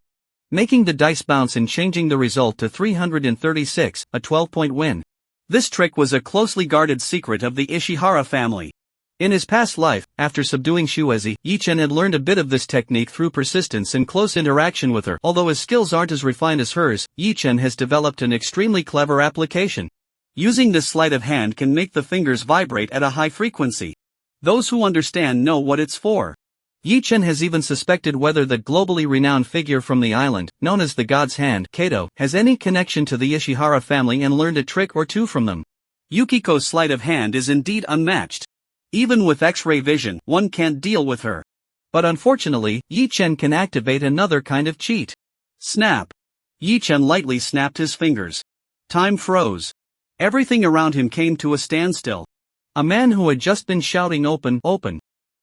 making the dice bounce and changing the result to 336, a 12-point win. This trick was a closely guarded secret of the Ishihara family. In his past life, after subduing Shuezi, Yi Chen had learned a bit of this technique through persistence and close interaction with her. Although his skills aren't as refined as hers, Yi Chen has developed an extremely clever application. Using this sleight of hand can make the fingers vibrate at a high frequency. Those who understand know what it's for. Yi Chen has even suspected whether the globally renowned figure from the island, known as the God's Hand, Kato, has any connection to the Ishihara family and learned a trick or two from them. Yukiko's sleight of hand is indeed unmatched. Even with X-ray vision, one can't deal with her. But unfortunately, Yi Chen can activate another kind of cheat. Snap! Yi Chen lightly snapped his fingers. Time froze. Everything around him came to a standstill. A man who had just been shouting open, open,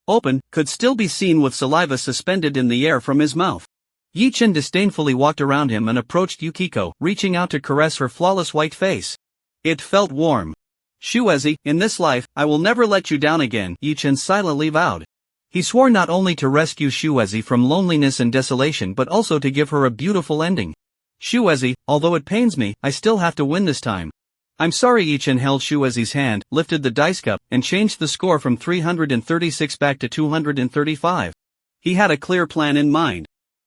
open, could still be seen with saliva suspended in the air from his mouth. Yi Chen disdainfully walked around him and approached Yukiko, reaching out to caress her flawless white face. It felt warm. Shuezi, in this life, I will never let you down again, Yi Chen silently vowed. He swore not only to rescue Shuezi from loneliness and desolation but also to give her a beautiful ending. Shuezi, although it pains me, I still have to win this time. I'm sorry. Yi Chen held Shuezi's hand, lifted the dice cup, and changed the score from 336 back to 235. He had a clear plan in mind.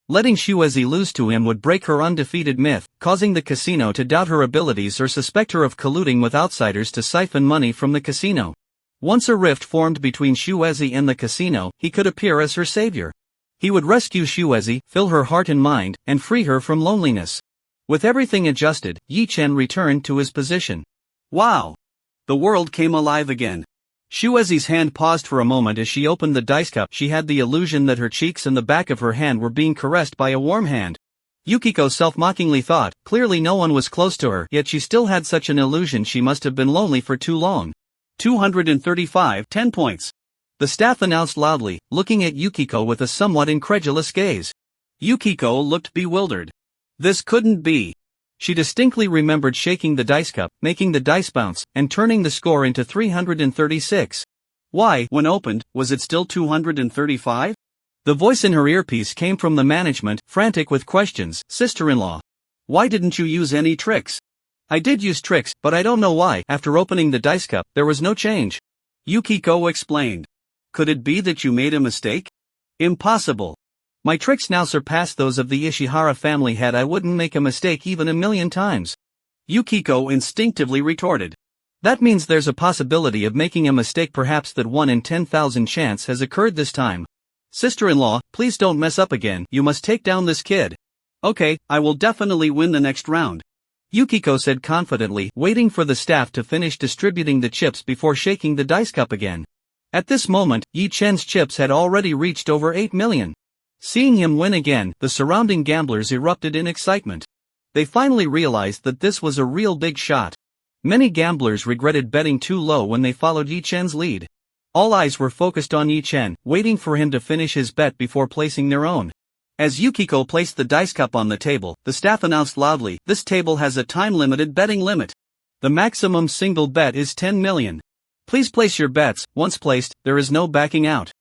Letting Shuezi lose to him would break her undefeated myth, causing the casino to doubt her abilities or suspect her of colluding with outsiders to siphon money from the casino. Once a rift formed between Shuezi and the casino, he could appear as her savior. He would rescue Shuezi, fill her heart and mind, and free her from loneliness. With everything adjusted, Yi Chen returned to his position. Wow! The world came alive again. Shuezi's hand paused for a moment as she opened the dice cup. She had the illusion that her cheeks and the back of her hand were being caressed by a warm hand. Yukiko self-mockingly thought, clearly no one was close to her, yet she still had such an illusion. She must have been lonely for too long. 235, 10 points. The staff announced loudly, looking at Yukiko with a somewhat incredulous gaze. Yukiko looked bewildered. This couldn't be. She distinctly remembered shaking the dice cup, making the dice bounce, and turning the score into 336. Why, when opened, was it still 235? The voice in her earpiece came from the management, frantic with questions. Sister-in-law, why didn't you use any tricks? I did use tricks, but I don't know why. After opening the dice cup, there was no change. Yukiko explained. Could it be that you made a mistake? Impossible. My tricks now surpass those of the Ishihara family. Had I wouldn't make a mistake even 1,000,000 times. Yukiko instinctively retorted. That means there's a possibility of making a mistake, perhaps that 1 in 10,000 chance has occurred this time. Sister-in-law, please don't mess up again, you must take down this kid. Okay, I will definitely win the next round, Yukiko said confidently, waiting for the staff to finish distributing the chips before shaking the dice cup again. At this moment, Yi Chen's chips had already reached over 8 million. Seeing him win again, the surrounding gamblers erupted in excitement. They finally realized that this was a real big shot. Many gamblers regretted betting too low when they followed Yi Chen's lead. All eyes were focused on Yi Chen, waiting for him to finish his bet before placing their own. As Yukiko placed the dice cup on the table, the staff announced loudly, "This table has a time-limited betting limit. The maximum single bet is 10 million. Please place your bets, once placed, there is no backing out."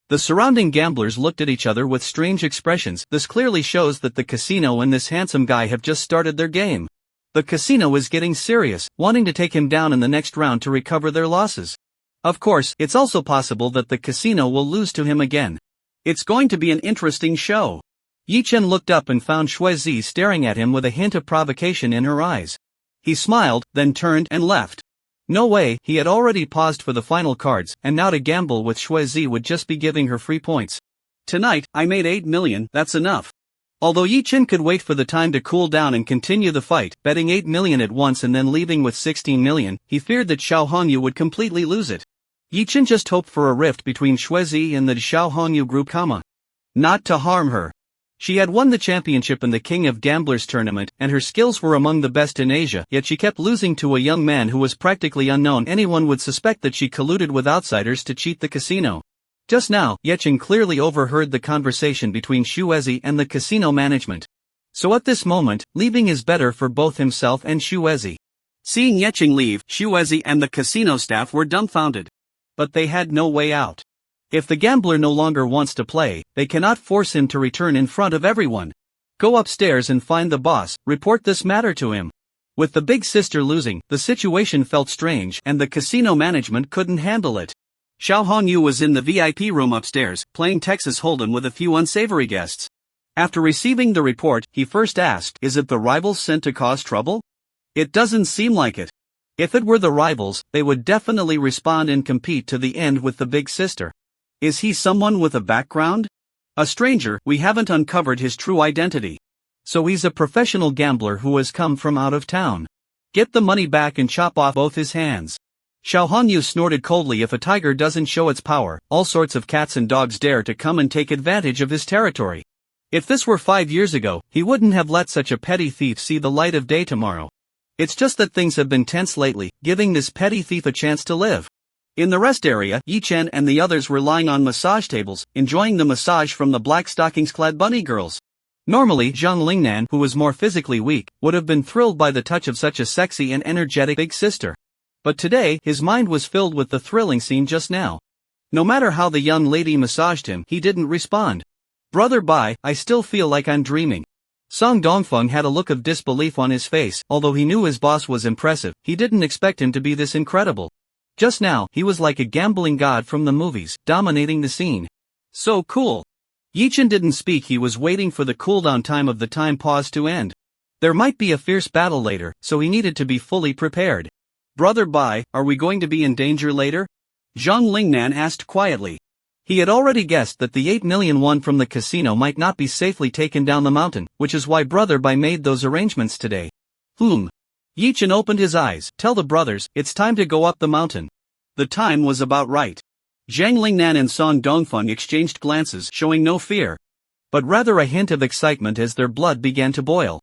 The surrounding gamblers looked at each other with strange expressions. This clearly shows that the casino and this handsome guy have just started their game. The casino is getting serious, wanting to take him down in the next round to recover their losses. Of course, it's also possible that the casino will lose to him again. It's going to be an interesting show. Yi Chen looked up and found Shuizi staring at him with a hint of provocation in her eyes. He smiled, then turned and left. No way, he had already paused for the final cards, and now to gamble with Shuizi would just be giving her free points. Tonight, I made 8 million, that's enough. Although Yi Chen could wait for the time to cool down and continue the fight, betting 8 million at once and then leaving with 16 million, he feared that Xiao Hongyu would completely lose it. Yi Chen just hoped for a rift between Shuizi and the Xiao Hongyu group, not to harm her. She had won the championship in the King of Gamblers tournament, and her skills were among the best in Asia, yet she kept losing to a young man who was practically unknown. Anyone would suspect that she colluded with outsiders to cheat the casino. Just now, Yechen clearly overheard the conversation between Shuizi and the casino management. So at this moment, leaving is better for both himself and Shuizi. Seeing Yechen leave, Shuizi and the casino staff were dumbfounded. But they had no way out. If the gambler no longer wants to play, they cannot force him to return in front of everyone. Go upstairs and find the boss, report this matter to him. With the big sister losing, the situation felt strange and the casino management couldn't handle it. Xiao Hongyu was in the VIP room upstairs, playing Texas Hold'em with a few unsavory guests. After receiving the report, he first asked, "Is it the rivals sent to cause trouble? It doesn't seem like it. If it were the rivals, they would definitely respond and compete to the end with the big sister. Is he someone with a background? A stranger, we haven't uncovered his true identity. So he's a professional gambler who has come from out of town. Get the money back and chop off both his hands." Xiao Hongyu snorted coldly. If a tiger doesn't show its power, all sorts of cats and dogs dare to come and take advantage of his territory. If this were 5 years ago, he wouldn't have let such a petty thief see the light of day tomorrow. It's just that things have been tense lately, giving this petty thief a chance to live. In the rest area, Yi Chen and the others were lying on massage tables, enjoying the massage from the black stockings-clad bunny girls. Normally, Zhang Lingnan, who was more physically weak, would have been thrilled by the touch of such a sexy and energetic big sister. But today, his mind was filled with the thrilling scene just now. No matter how the young lady massaged him, he didn't respond. "Brother Bai, I still feel like I'm dreaming." Song Dongfeng had a look of disbelief on his face. Although he knew his boss was impressive, he didn't expect him to be this incredible. Just now, he was like a gambling god from the movies, dominating the scene. So cool. Yi Chen didn't speak. He was waiting for the cooldown time of the time pause to end. There might be a fierce battle later, so he needed to be fully prepared. "Brother Bai, are we going to be in danger later?" Zhang Lingnan asked quietly. He had already guessed that the 8 million won from the casino might not be safely taken down the mountain, which is why Brother Bai made those arrangements today. Yi Chen opened his eyes. "Tell the brothers, it's time to go up the mountain." The time was about right. Zhang Lingnan and Song Dongfeng exchanged glances, showing no fear, but rather a hint of excitement as their blood began to boil.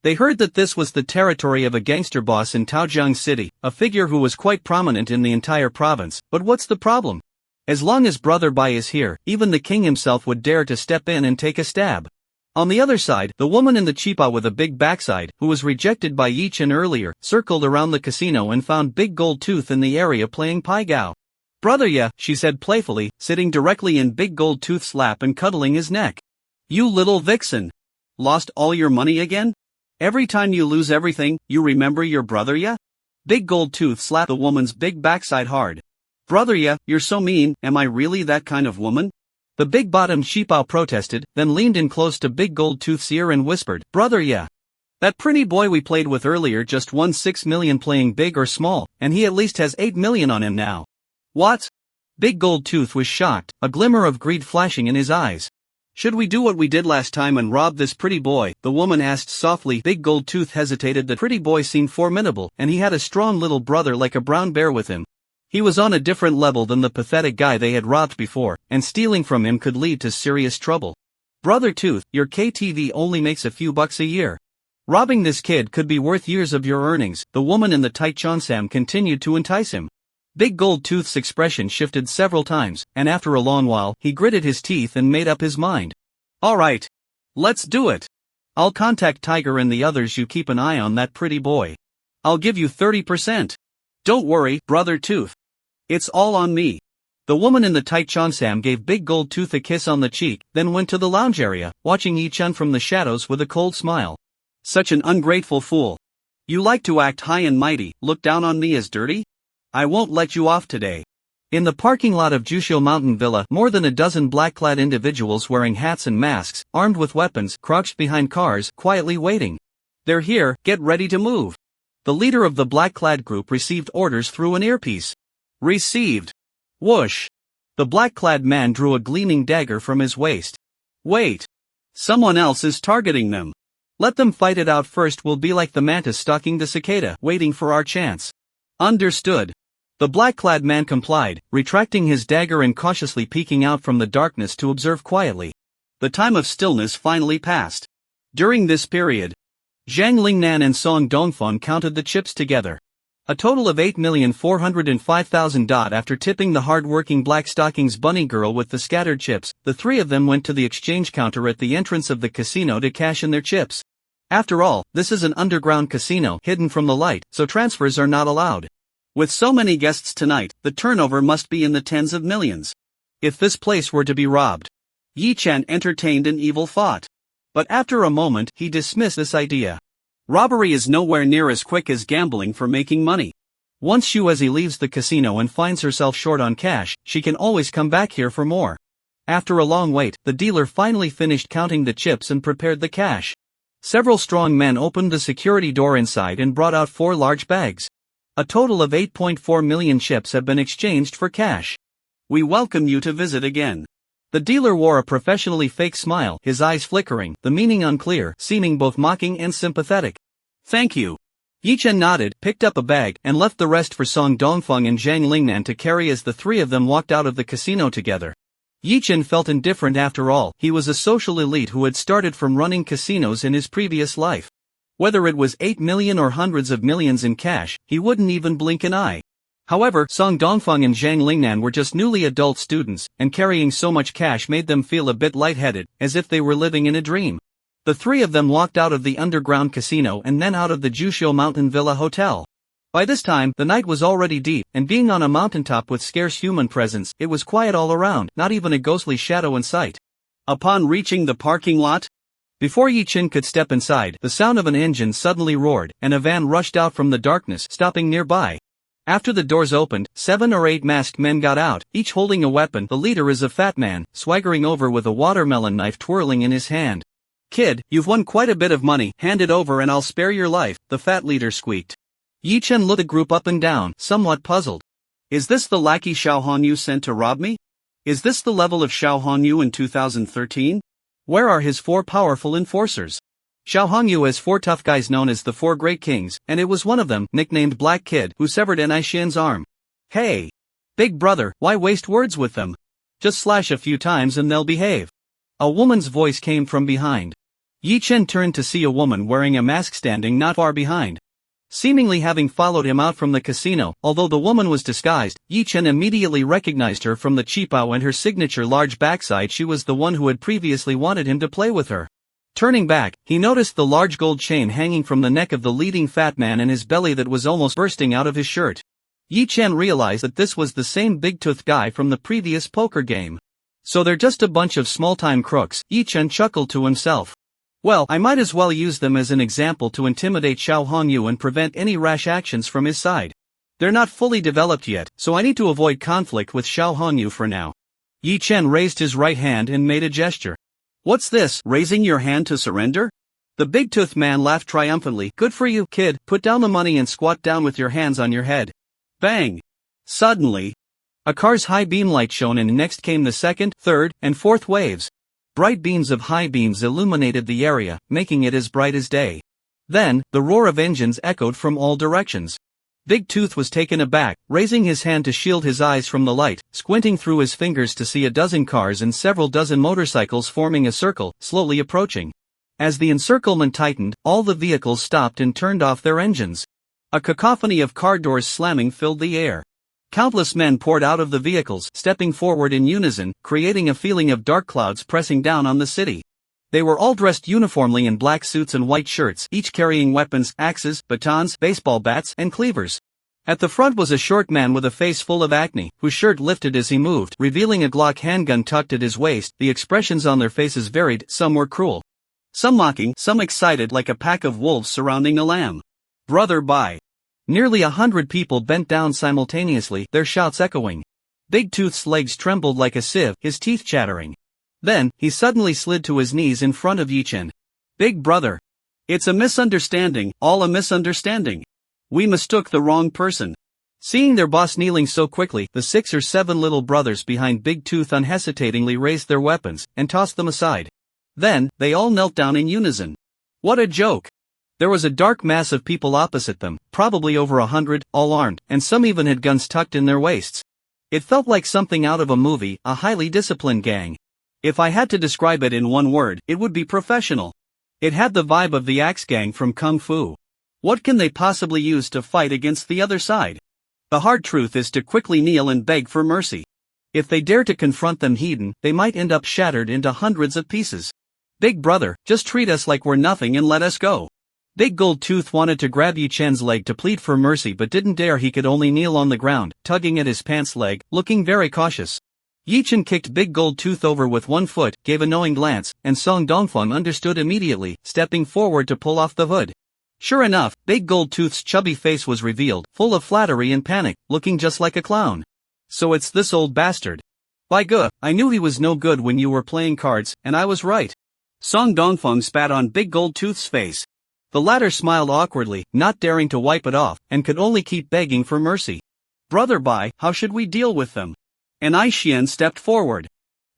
They heard that this was the territory of a gangster boss in Taojiang City, a figure who was quite prominent in the entire province. But what's the problem? As long as Brother Bai is here, even the king himself would dare to step in and take a stab. On the other side, the woman in the chipa with a big backside, who was rejected by Yi Chen earlier, circled around the casino and found Big Gold Tooth in the area playing Pai Gao. "Brother Ya," she said playfully, sitting directly in Big Gold Tooth's lap and cuddling his neck. "You little vixen. Lost all your money again? Every time you lose everything, you remember your brother Ya?" Big Gold Tooth slapped the woman's big backside hard. "Brother Ya, you're so mean. Am I really that kind of woman?" The big-bottomed sheepao protested, then leaned in close to Big Gold Tooth's ear and whispered, "Brother Ya, That pretty boy we played with earlier just won 6 million playing big or small, and he at least has 8 million on him now. What? Big Gold Tooth was shocked, a glimmer of greed flashing in his eyes. Should we do what we did last time and rob this pretty boy? The woman asked softly. Big Gold Tooth hesitated. The pretty boy seemed formidable, and he had a strong little brother like a brown bear with him. He was on a different level than the pathetic guy they had robbed before, and stealing from him could lead to serious trouble. Brother Tooth, your KTV only makes a few bucks a year. Robbing this kid could be worth years of your earnings. The woman in the tight chonsam continued to entice him. Big Gold Tooth's expression shifted several times, and after a long while, he gritted his teeth and made up his mind. Alright. Let's do it. I'll contact Tiger and the others. You keep an eye on that pretty boy. I'll give you 30%. Don't worry, Brother Tooth. It's all on me. The woman in the tight chonsam gave Big Gold Tooth a kiss on the cheek, then went to the lounge area, watching Yi-chan from the shadows with a cold smile. Such an ungrateful fool. You like to act high and mighty, look down on me as dirty? I won't let you off today. In the parking lot of Jusho Mountain Villa, more than a dozen black-clad individuals wearing hats and masks, armed with weapons, crouched behind cars, quietly waiting. They're here, get ready to move. The leader of the black-clad group received orders through an earpiece. Received. Whoosh. The black-clad man drew a gleaming dagger from his waist. Wait. Someone else is targeting them. Let them fight it out first. We'll be like the mantis stalking the cicada, waiting for our chance. Understood. The black-clad man complied, retracting his dagger and cautiously peeking out from the darkness to observe quietly. The time of stillness finally passed. During this period, Zhang Lingnan and Song Dongfeng counted the chips together. A total of 8,405,000. After tipping the hard-working Black Stockings bunny girl with the scattered chips, the three of them went to the exchange counter at the entrance of the casino to cash in their chips. After all, this is an underground casino hidden from the light, so transfers are not allowed. With so many guests tonight, the turnover must be in the tens of millions. If this place were to be robbed. Yi-chan entertained an evil thought. But after a moment, he dismissed this idea. Robbery is nowhere near as quick as gambling for making money. Once Shuezi leaves the casino and finds herself short on cash, she can always come back here for more. After a long wait, the dealer finally finished counting the chips and prepared the cash. Several strong men opened the security door inside and brought out 4 large bags. A total of 8.4 million chips have been exchanged for cash. We welcome you to visit again. The dealer wore a professionally fake smile, his eyes flickering, the meaning unclear, seeming both mocking and sympathetic. Thank you. Yi-chan nodded, picked up a bag, and left the rest for Song Dongfeng and Zhang Lingnan to carry as the three of them walked out of the casino together. Yi-chan felt indifferent after all. He was a social elite who had started from running casinos in his previous life. Whether it was 8 million or hundreds of millions in cash, he wouldn't even blink an eye. However, Song Dongfeng and Zhang Lingnan were just newly adult students, and carrying so much cash made them feel a bit lightheaded, as if they were living in a dream. The three of them walked out of the underground casino and then out of the Jusho Mountain Villa Hotel. By this time, the night was already deep, and being on a mountaintop with scarce human presence, it was quiet all around, not even a ghostly shadow in sight. Upon reaching the parking lot, before Yi-chan could step inside, the sound of an engine suddenly roared, and a van rushed out from the darkness, stopping nearby. After the doors opened, 7 or 8 masked men got out, each holding a weapon. The leader is a fat man, swaggering over with a watermelon knife twirling in his hand. Kid, you've won quite a bit of money, hand it over and I'll spare your life, the fat leader squeaked. Yi-chan looked the group up and down, somewhat puzzled. Is this the lackey Xiao Hongyu sent to rob me? Is this the level of Xiao Hongyu in 2013? Where are his 4 powerful enforcers? Xiao Hongyu has 4 tough guys known as the 4 Great Kings, and it was one of them, nicknamed Black Kid, who severed Nishin's arm. Hey! Big brother, why waste words with them? Just slash a few times and they'll behave. A woman's voice came from behind. Yi-chan turned to see a woman wearing a mask standing not far behind. Seemingly having followed him out from the casino, although the woman was disguised, Yi-chan immediately recognized her from the cheapao and her signature large backside. She was the one who had previously wanted him to play with her. Turning back, he noticed the large gold chain hanging from the neck of the leading fat man and his belly that was almost bursting out of his shirt. Yi-chan realized that this was the same big-toothed guy from the previous poker game. So they're just a bunch of small-time crooks, Yi-chan chuckled to himself. Well, I might as well use them as an example to intimidate Xiao Hongyu and prevent any rash actions from his side. They're not fully developed yet, so I need to avoid conflict with Xiao Hongyu for now. Yi-chan raised his right hand and made a gesture. What's this, raising your hand to surrender? The big-toothed man laughed triumphantly. Good for you, kid, put down the money and squat down with your hands on your head. Bang! Suddenly, a car's high beam light shone and next came the second, third, and fourth waves. Bright beams of high beams illuminated the area, making it as bright as day. Then, the roar of engines echoed from all directions. Big Tooth was taken aback, raising his hand to shield his eyes from the light, squinting through his fingers to see a dozen cars and several dozen motorcycles forming a circle, slowly approaching. As the encirclement tightened, all the vehicles stopped and turned off their engines. A cacophony of car doors slamming filled the air. Countless men poured out of the vehicles, stepping forward in unison, creating a feeling of dark clouds pressing down on the city. They were all dressed uniformly in black suits and white shirts, each carrying weapons, axes, batons, baseball bats, and cleavers. At the front was a short man with a face full of acne, whose shirt lifted as he moved, revealing a Glock handgun tucked at his waist. The expressions on their faces varied, some were cruel, some mocking, some excited like a pack of wolves surrounding a lamb. Brother Bai. Nearly 100 people bent down simultaneously, their shouts echoing. Big Tooth's legs trembled like a sieve, his teeth chattering. Then, he suddenly slid to his knees in front of Yichen. Big brother. It's a misunderstanding, all a misunderstanding. We mistook the wrong person. Seeing their boss kneeling so quickly, the 6 or 7 little brothers behind Big Tooth unhesitatingly raised their weapons, and tossed them aside. Then, they all knelt down in unison. What a joke! There was a dark mass of people opposite them, probably over 100, all armed, and some even had guns tucked in their waists. It felt like something out of a movie, a highly disciplined gang. If I had to describe it in one word, it would be professional. It had the vibe of the Axe Gang from Kung Fu. What can they possibly use to fight against the other side? The hard truth is to quickly kneel and beg for mercy. If they dare to confront them heathen, they might end up shattered into hundreds of pieces. Big brother, just treat us like we're nothing and let us go. Big Gold Tooth wanted to grab Yichen's leg to plead for mercy but didn't dare. He could only kneel on the ground, tugging at his pants leg, looking very cautious. Yichen kicked Big Gold Tooth over with one foot, gave a knowing glance, and Song Dongfeng understood immediately, stepping forward to pull off the hood. Sure enough, Big Gold Tooth's chubby face was revealed, full of flattery and panic, looking just like a clown. So it's this old bastard. By guh, I knew he was no good when you were playing cards, and I was right. Song Dongfeng spat on Big Gold Tooth's face. The latter smiled awkwardly, not daring to wipe it off, and could only keep begging for mercy. Brother Bai, how should we deal with them? And Aishian stepped forward,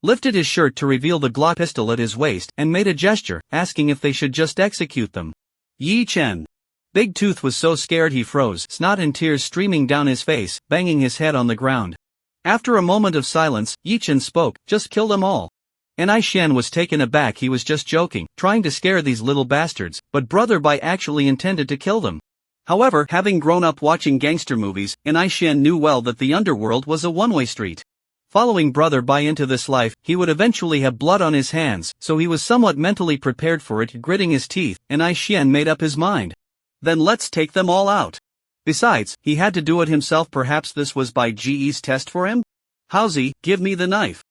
lifted his shirt to reveal the Glock pistol at his waist, and made a gesture, asking if they should just execute them. Yi Chen. Big Tooth was so scared he froze, snot and tears streaming down his face, banging his head on the ground. After a moment of silence, Yi Chen spoke, just kill them all. And Aishian was taken aback. He was just joking, trying to scare these little bastards, but Brother Bai actually intended to kill them. However, having grown up watching gangster movies, Aishian knew well that the underworld was a one-way street. Following Brother Bai into this life, he would eventually have blood on his hands, so he was somewhat mentally prepared for it. Gritting his teeth, and Aishian made up his mind. Then let's take them all out. Besides, he had to do it himself. Perhaps this was Bai Ji's test for him? Howzy, give me the knife.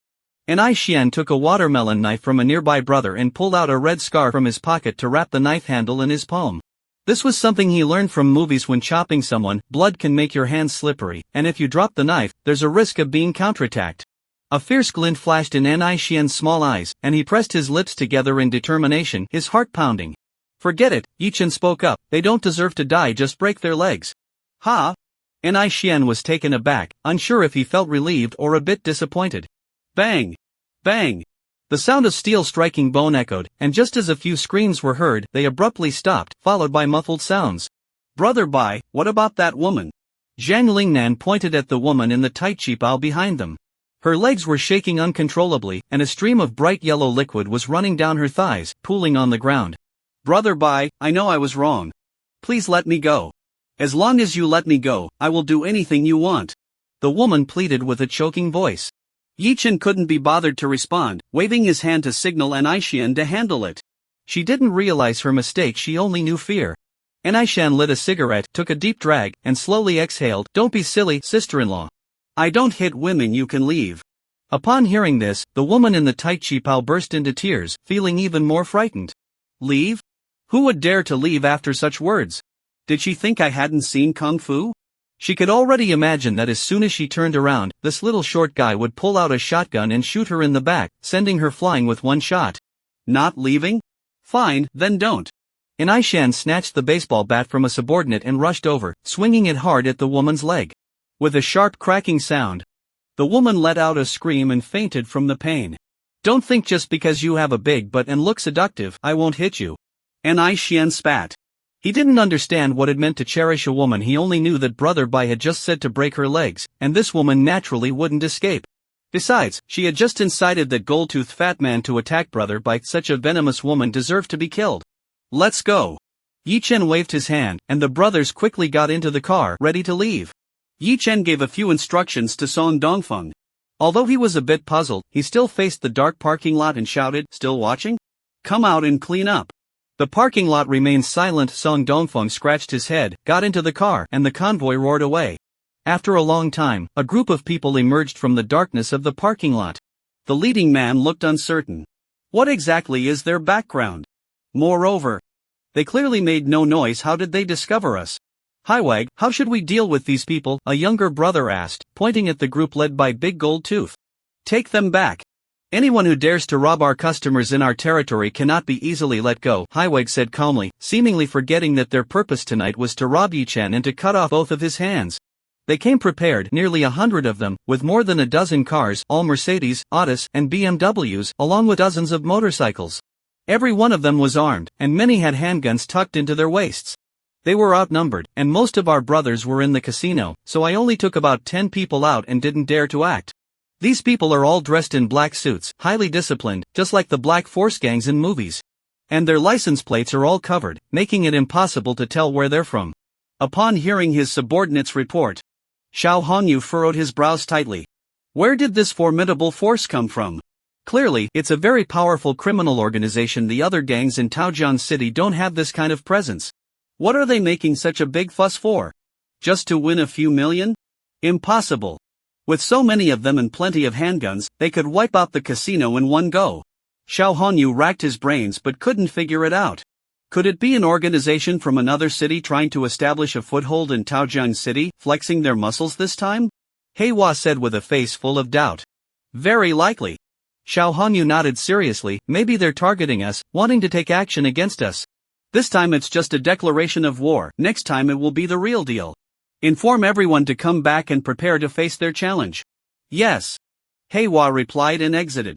And Aishian took a watermelon knife from a nearby brother and pulled out a red scar from his pocket to wrap the knife handle in his palm. This was something he learned from movies. When chopping someone, blood can make your hands slippery, and if you drop the knife, there's a risk of being counterattacked. A fierce glint flashed in Aishian's small eyes, and he pressed his lips together in determination, his heart pounding. Forget it, Yichen spoke up, they don't deserve to die, just break their legs. Ha! Aishian was taken aback, unsure if he felt relieved or a bit disappointed. Bang! Bang! The sound of steel striking bone echoed, and just as a few screams were heard, they abruptly stopped, followed by muffled sounds. Brother Bai, what about that woman? Zhang Lingnan pointed at the woman in the tight cheapao behind them. Her legs were shaking uncontrollably, and a stream of bright yellow liquid was running down her thighs, pooling on the ground. Brother Bai, I know I was wrong. Please let me go. As long as you let me go, I will do anything you want. The woman pleaded with a choking voice. Yichen couldn't be bothered to respond, waving his hand to signal Aishian to handle it. She didn't realize her mistake, she only knew fear. Aishian lit a cigarette, took a deep drag, and slowly exhaled. Don't be silly, sister-in-law. I don't hit women, you can leave. Upon hearing this, the woman in the tight cheapao burst into tears, feeling even more frightened. Leave? Who would dare to leave after such words? Did she think I hadn't seen Kung Fu? She could already imagine that as soon as she turned around, this little short guy would pull out a shotgun and shoot her in the back, sending her flying with one shot. Not leaving? Fine, then don't. An Aishan snatched the baseball bat from a subordinate and rushed over, swinging it hard at the woman's leg. With a sharp cracking sound, the woman let out a scream and fainted from the pain. Don't think just because you have a big butt and look seductive, I won't hit you. An Aishan spat. He didn't understand what it meant to cherish a woman. He only knew that Brother Bai had just said to break her legs, and this woman naturally wouldn't escape. Besides, she had just incited that gold-toothed fat man to attack Brother Bai. Such a venomous woman deserved to be killed. Let's go. Yi Chen waved his hand, and the brothers quickly got into the car, ready to leave. Yi Chen gave a few instructions to Song Dongfeng. Although he was a bit puzzled, he still faced the dark parking lot and shouted, "Still watching? Come out and clean up." The parking lot remained silent. Song Dongfeng scratched his head, got into the car, and the convoy roared away. After a long time, a group of people emerged from the darkness of the parking lot. The leading man looked uncertain. What exactly is their background? Moreover, they clearly made no noise. How did they discover us? Hiwag, how should we deal with these people? A younger brother asked, pointing at the group led by Big Gold Tooth. Take them back. Anyone who dares to rob our customers in our territory cannot be easily let go, Hiwag said calmly, seemingly forgetting that their purpose tonight was to rob Yi Chen and to cut off both of his hands. They came prepared, nearly 100 of them, with more than a dozen cars, all Mercedes, Autos, and BMWs, along with dozens of motorcycles. Every one of them was armed, and many had handguns tucked into their waists. They were outnumbered, and most of our brothers were in the casino, so I only took about 10 people out and didn't dare to act. These people are all dressed in black suits, highly disciplined, just like the black force gangs in movies. And their license plates are all covered, making it impossible to tell where they're from. Upon hearing his subordinate's report, Xiao Hongyu furrowed his brows tightly. Where did this formidable force come from? Clearly, it's a very powerful criminal organization. The other gangs in Taojiang City don't have this kind of presence. What are they making such a big fuss for? Just to win a few million? Impossible. With so many of them and plenty of handguns, they could wipe out the casino in one go. Xiao Hongyu racked his brains but couldn't figure it out. Could it be an organization from another city trying to establish a foothold in Taojiang City, flexing their muscles this time? Heiwa said with a face full of doubt. Very likely. Xiao Hongyu nodded seriously. Maybe they're targeting us, wanting to take action against us. This time it's just a declaration of war. Next time it will be the real deal. Inform everyone to come back and prepare to face their challenge. Yes. Heiwa replied and exited.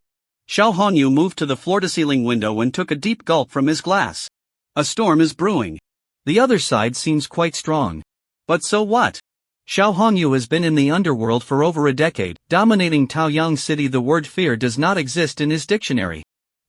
Xiao Hongyu moved to the floor-to-ceiling window and took a deep gulp from his glass. A storm is brewing. The other side seems quite strong. But so what? Xiao Hongyu has been in the underworld for over a decade, dominating Taoyang City. The word fear does not exist in his dictionary.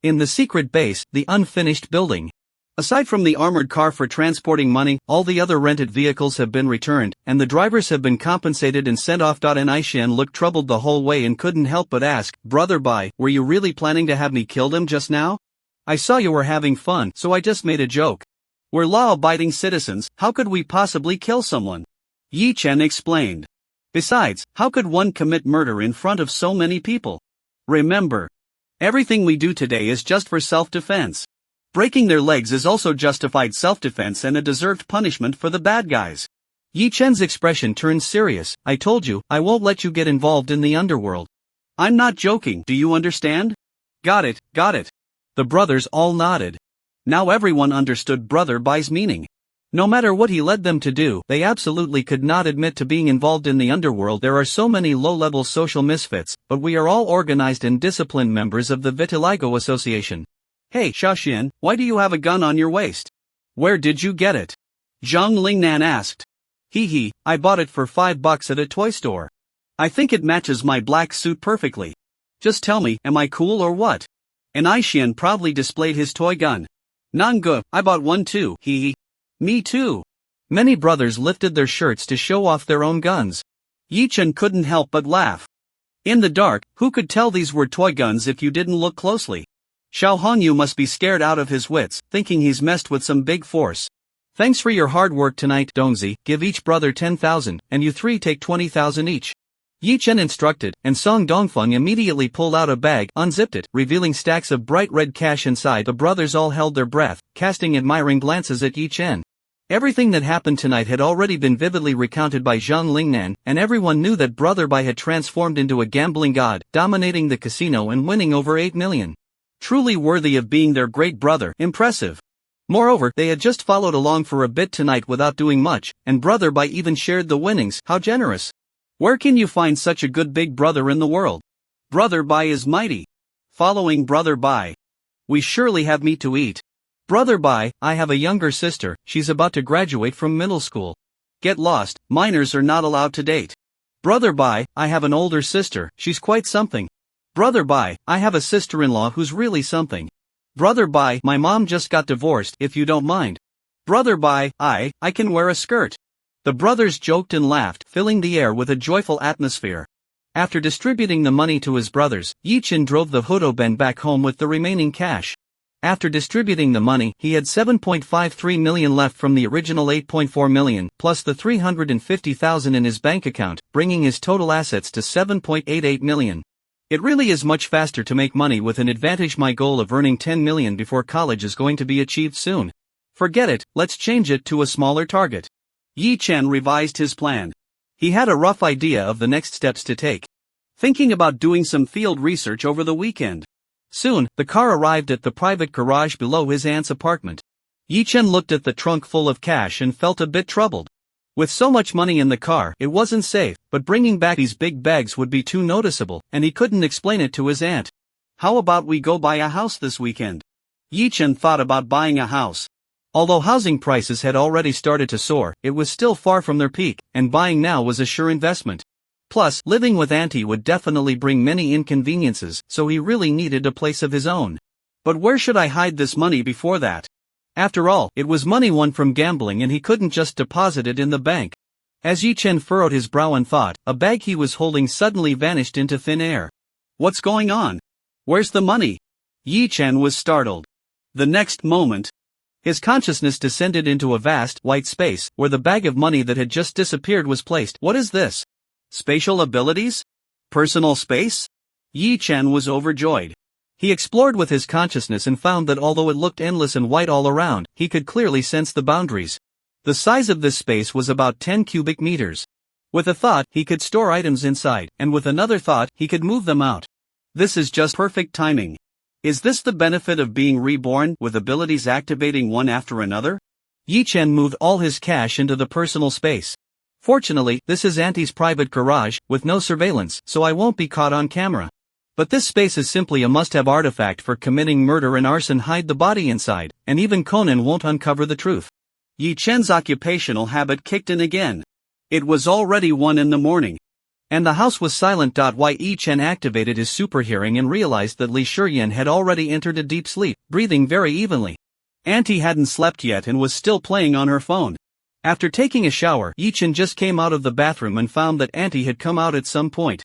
In the secret base, the unfinished building. Aside from the armored car for transporting money, all the other rented vehicles have been returned, and the drivers have been compensated and sent off. An Aishan looked troubled the whole way and couldn't help but ask, Brother Bai, were you really planning to have me killed him just now? I saw you were having fun, so I just made a joke. We're law-abiding citizens, how could we possibly kill someone? Yi Chen explained. Besides, how could one commit murder in front of so many people? Remember, everything we do today is just for self-defense. Breaking their legs is also justified self-defense and a deserved punishment for the bad guys. Yi Chen's expression turned serious. I told you, I won't let you get involved in the underworld. I'm not joking, do you understand? Got it, got it. The brothers all nodded. Now everyone understood Brother Bai's meaning. No matter what he led them to do, they absolutely could not admit to being involved in the underworld. There are so many low-level social misfits, but we are all organized and disciplined members of the Vitiligo Association. Hey Shaoxian, why do you have a gun on your waist? Where did you get it? Zhang Lingnan asked. Hee, I bought it for $5 at a toy store. I think it matches my black suit perfectly. Just tell me, am I cool or what? An Aishan proudly displayed his toy gun. Nanga, I bought one too, hee. Me too. Many brothers lifted their shirts to show off their own guns. Yi Chen couldn't help but laugh. In the dark, who could tell these were toy guns if you didn't look closely? Xiao Hongyu must be scared out of his wits, thinking he's messed with some big force. Thanks for your hard work tonight, Dongzi. Give each brother 10,000, and you three take 20,000 each. Yi Chen instructed, and Song Dongfeng immediately pulled out a bag, unzipped it, revealing stacks of bright red cash inside. The brothers all held their breath, casting admiring glances at Yi Chen. Everything that happened tonight had already been vividly recounted by Zhang Lingnan, and everyone knew that Brother Bai had transformed into a gambling god, dominating the casino and winning over 8 million. Truly worthy of being their great brother. Impressive. Moreover, they had just followed along for a bit tonight without doing much, and Brother Bai even shared the winnings. How generous. Where can you find such a good big brother in the world? Brother Bai is mighty. Following Brother Bai. We surely have meat to eat. Brother Bai, I have a younger sister, she's about to graduate from middle school. Get lost, minors are not allowed to date. Brother Bai, I have an older sister, she's quite something. Brother Bai, I have a sister-in-law who's really something. Brother Bai, my mom just got divorced, if you don't mind. Brother Bai, I can wear a skirt. The brothers joked and laughed, filling the air with a joyful atmosphere. After distributing the money to his brothers, Yi-chan drove the Hudoben back home with the remaining cash. After distributing the money, he had 7.53 million left from the original 8.4 million, plus the 350,000 in his bank account, bringing his total assets to 7.88 million. It really is much faster to make money with an advantage. My goal of earning 10 million before college is going to be achieved soon. Forget it, let's change it to a smaller target. Yi-chan revised his plan. He had a rough idea of the next steps to take. Thinking about doing some field research over the weekend. Soon, the car arrived at the private garage below his aunt's apartment. Yi-chan looked at the trunk full of cash and felt a bit troubled. With so much money in the car, it wasn't safe, but bringing back these big bags would be too noticeable, and he couldn't explain it to his aunt. How about we go buy a house this weekend? Yi-chan thought about buying a house. Although housing prices had already started to soar, it was still far from their peak, and buying now was a sure investment. Plus, living with Auntie would definitely bring many inconveniences, so he really needed a place of his own. But where should I hide this money before that? After all, it was money won from gambling and he couldn't just deposit it in the bank. As Yi-chan furrowed his brow in thought, a bag he was holding suddenly vanished into thin air. What's going on? Where's the money? Yi-chan was startled. The next moment, his consciousness descended into a vast, white space, where the bag of money that had just disappeared was placed. What is this? Spatial abilities? Personal space? Yi-chan was overjoyed. He explored with his consciousness and found that although it looked endless and white all around, he could clearly sense the boundaries. The size of this space was about 10 cubic meters. With a thought, he could store items inside, and with another thought, he could move them out. This is just perfect timing. Is this the benefit of being reborn, with abilities activating one after another? Yi-chan moved all his cash into the personal space. Fortunately, this is Auntie's private garage, with no surveillance, so I won't be caught on camera. But this space is simply a must-have artifact for committing murder and arson. Hide the body inside, and even Conan won't uncover the truth. Yi-chan's occupational habit kicked in again. It was already 1 in the morning. And the house was silent. Yi-chan activated his super hearing and realized that Li Shuryan had already entered a deep sleep, breathing very evenly. Auntie hadn't slept yet and was still playing on her phone. After taking a shower, Yi-chan just came out of the bathroom and found that Auntie had come out at some point.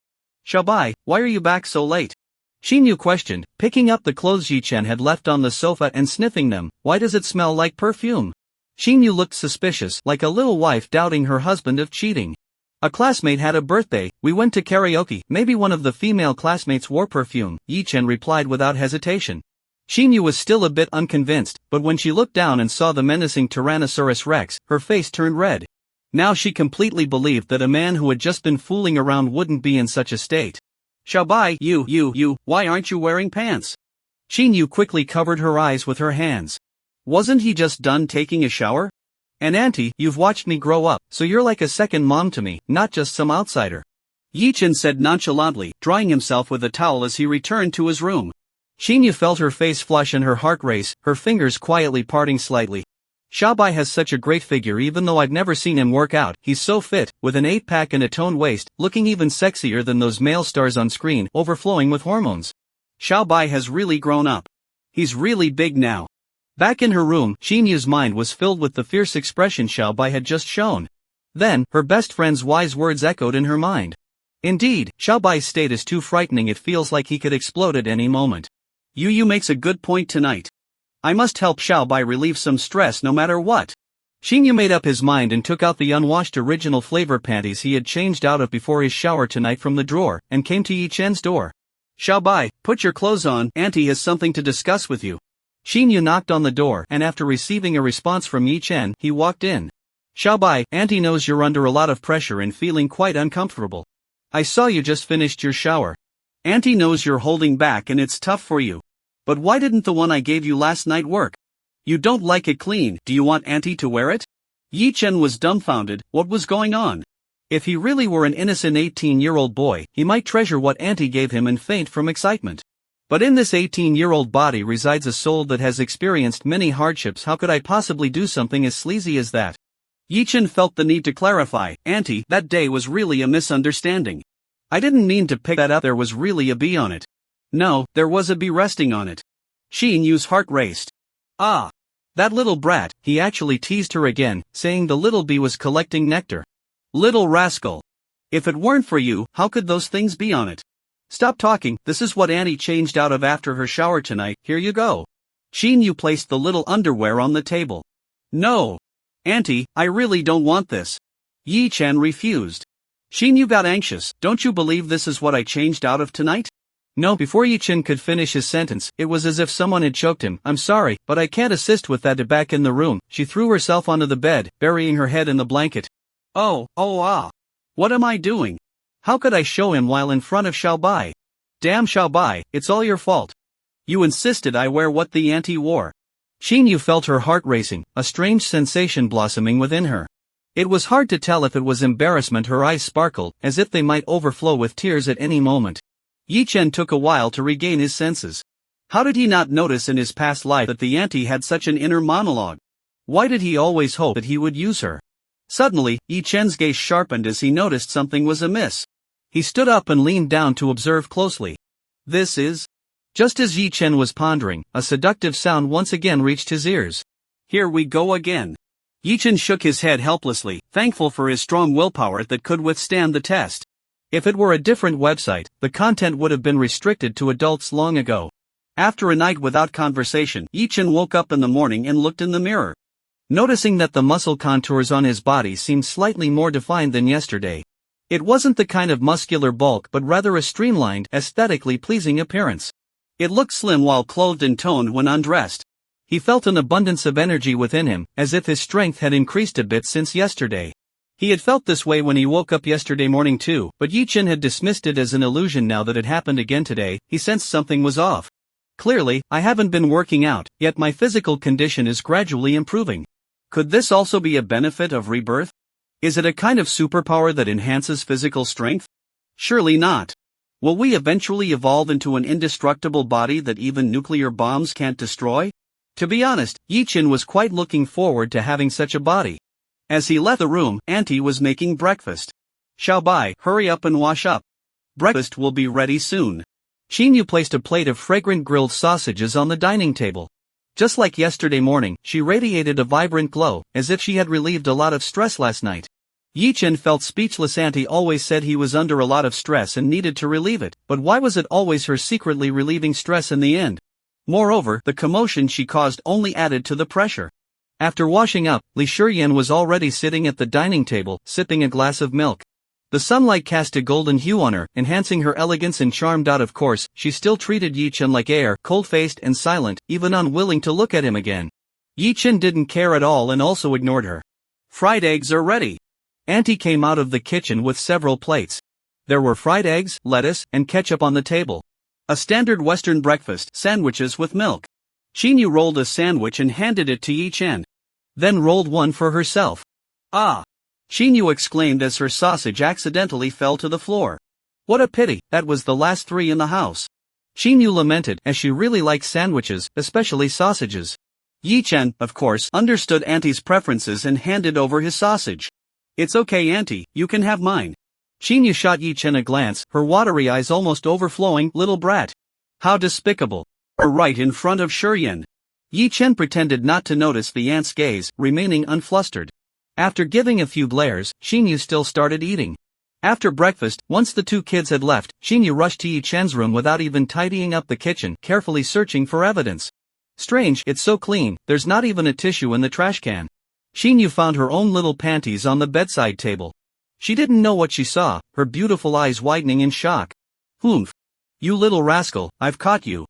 Xiaobai, why are you back so late? Xinyu questioned, picking up the clothes Yi-chan had left on the sofa and sniffing them. Why does it smell like perfume? Xinyu looked suspicious, like a little wife doubting her husband of cheating. A classmate had a birthday, we went to karaoke, maybe one of the female classmates wore perfume, Yi-chan replied without hesitation. Xinyu was still a bit unconvinced, but when she looked down and saw the menacing Tyrannosaurus Rex, her face turned red. Now she completely believed that a man who had just been fooling around wouldn't be in such a state. Xiaobai, you, why aren't you wearing pants? Xinyu quickly covered her eyes with her hands. Wasn't he just done taking a shower? And Auntie, you've watched me grow up, so you're like a second mom to me, not just some outsider. Yi-chan said nonchalantly, drying himself with a towel as he returned to his room. Xinyu felt her face flush and her heart race, her fingers quietly parting slightly. Xiaobai has such a great figure. Even though I've never seen him work out, he's so fit, with an 8-pack and a toned waist, looking even sexier than those male stars on screen, overflowing with hormones. Xiaobai has really grown up. He's really big now. Back in her room, Xinyu's mind was filled with the fierce expression Xiaobai had just shown. Then, her best friend's wise words echoed in her mind. Indeed, Xiaobai's state is too frightening. It feels like he could explode at any moment. Yu makes a good point tonight. I must help Xiaobai relieve some stress no matter what. Xinyu made up his mind and took out the unwashed original flavor panties he had changed out of before his shower tonight from the drawer, and came to Yi-chan's door. Xiaobai, put your clothes on, Auntie has something to discuss with you. Xinyu knocked on the door, and after receiving a response from Yi-chan, he walked in. Xiaobai, Auntie knows you're under a lot of pressure and feeling quite uncomfortable. I saw you just finished your shower. Auntie knows you're holding back and it's tough for you. But why didn't the one I gave you last night work? You don't like it clean, do you want Auntie to wear it? Yi Chen was dumbfounded, what was going on? If he really were an innocent 18-year-old boy, he might treasure what Auntie gave him and faint from excitement. But in this 18-year-old body resides a soul that has experienced many hardships. How could I possibly do something as sleazy as that? Yi Chen felt the need to clarify, Auntie, that day was really a misunderstanding. I didn't mean to pick that up, there was really a bee on it. No, there was a bee resting on it. Xin Yu's heart raced. Ah! That little brat, he actually teased her again, saying the little bee was collecting nectar. Little rascal. If it weren't for you, how could those things be on it? Stop talking, this is what Auntie changed out of after her shower tonight, here you go. Xin Yu placed the little underwear on the table. No! Auntie, I really don't want this. Yi Chen refused. Xin Yu got anxious, don't you believe this is what I changed out of tonight? No, before Yi Chen could finish his sentence, it was as if someone had choked him. I'm sorry, but I can't assist with that. Back in the room, she threw herself onto the bed, burying her head in the blanket. What am I doing? How could I show him while in front of Xiaobai? Damn Xiaobai, it's all your fault. You insisted I wear what the auntie wore. Xin Yu felt her heart racing, a strange sensation blossoming within her. It was hard to tell if it was embarrassment. Her eyes sparkled, as if they might overflow with tears at any moment. Yi Chen took a while to regain his senses. How did he not notice in his past life that the auntie had such an inner monologue? Why did he always hope that he would use her? Suddenly, Yi Chen's gaze sharpened as he noticed something was amiss. He stood up and leaned down to observe closely. This is... Just as Yi Chen was pondering, a seductive sound once again reached his ears. Here we go again. Yi Chen shook his head helplessly, thankful for his strong willpower that could withstand the test. If it were a different website, the content would have been restricted to adults long ago. After a night without conversation, Yi Chen woke up in the morning and looked in the mirror. Noticing that the muscle contours on his body seemed slightly more defined than yesterday. It wasn't the kind of muscular bulk but rather a streamlined, aesthetically pleasing appearance. It looked slim while clothed and toned when undressed. He felt an abundance of energy within him, as if his strength had increased a bit since yesterday. He had felt this way when he woke up yesterday morning too, but Yi Chen had dismissed it as an illusion. Now that it happened again today, he sensed something was off. Clearly, I haven't been working out, yet my physical condition is gradually improving. Could this also be a benefit of rebirth? Is it a kind of superpower that enhances physical strength? Surely not. Will we eventually evolve into an indestructible body that even nuclear bombs can't destroy? To be honest, Yi Chen was quite looking forward to having such a body. As he left the room, Auntie was making breakfast. Xiaobai, hurry up and wash up. Breakfast will be ready soon. Xin Yu placed a plate of fragrant grilled sausages on the dining table. Just like yesterday morning, she radiated a vibrant glow, as if she had relieved a lot of stress last night. Yi Chen felt speechless. Auntie always said he was under a lot of stress and needed to relieve it, but why was it always her secretly relieving stress in the end? Moreover, the commotion she caused only added to the pressure. After washing up, Li Shiyan was already sitting at the dining table, sipping a glass of milk. The sunlight cast a golden hue on her, enhancing her elegance and charm. Of course, she still treated Yi Chen like air, cold-faced and silent, even unwilling to look at him again. Yi Chen didn't care at all and also ignored her. Fried eggs are ready. Auntie came out of the kitchen with several plates. There were fried eggs, lettuce, and ketchup on the table. A standard Western breakfast, sandwiches with milk. Xin Yu rolled a sandwich and handed it to Yi Chen. Then rolled one for herself. Ah! Xin Yu exclaimed as her sausage accidentally fell to the floor. What a pity, that was the last 3 in the house. Xin Yu lamented, as she really liked sandwiches, especially sausages. Yi Chen, of course, understood Auntie's preferences and handed over his sausage. It's okay Auntie, you can have mine. Xin Yu shot Yi Chen a glance, her watery eyes almost overflowing. Little brat. How despicable. Right in front of Shiyan. Yi Chen pretended not to notice the aunt's gaze, remaining unflustered. After giving a few glares, Xin Yu still started eating. After breakfast, once the 2 kids had left, Xin Yu rushed to Yi Chen's room without even tidying up the kitchen, carefully searching for evidence. Strange, it's so clean, there's not even a tissue in the trash can. Xin Yu found her own little panties on the bedside table. She didn't know what she saw, her beautiful eyes widening in shock. Humph. You little rascal, I've caught you.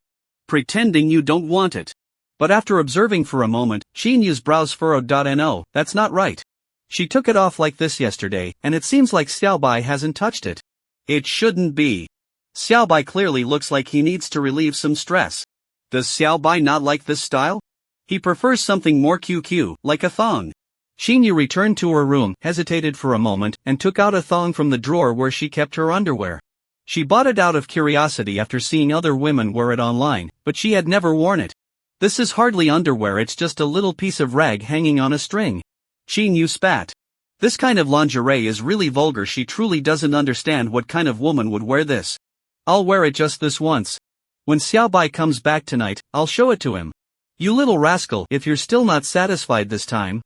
Pretending you don't want it. But after observing for a moment, Xin Yu's brows furrowed. No, that's not right. She took it off like this yesterday, and it seems like Xiaobai hasn't touched it. It shouldn't be. Xiaobai clearly looks like he needs to relieve some stress. Does Xiaobai not like this style? He prefers something more QQ, like a thong. Shinyu returned to her room, hesitated for a moment, and took out a thong from the drawer where she kept her underwear. She bought it out of curiosity after seeing other women wear it online, but she had never worn it. This is hardly underwear, it's just a little piece of rag hanging on a string. Shinyu spat. This kind of lingerie is really vulgar. She truly doesn't understand what kind of woman would wear this. I'll wear it just this once. When Xiaobai comes back tonight, I'll show it to him. You little rascal, if you're still not satisfied this time.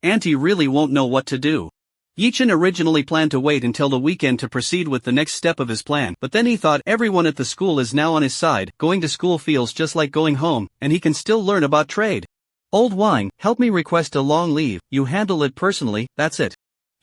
Auntie really won't know what to do. Yichen originally planned to wait until the weekend to proceed with the next step of his plan, but then he thought everyone at the school is now on his side, going to school feels just like going home, and he can still learn about trade. Old wine, help me request a long leave, you handle it personally, that's it.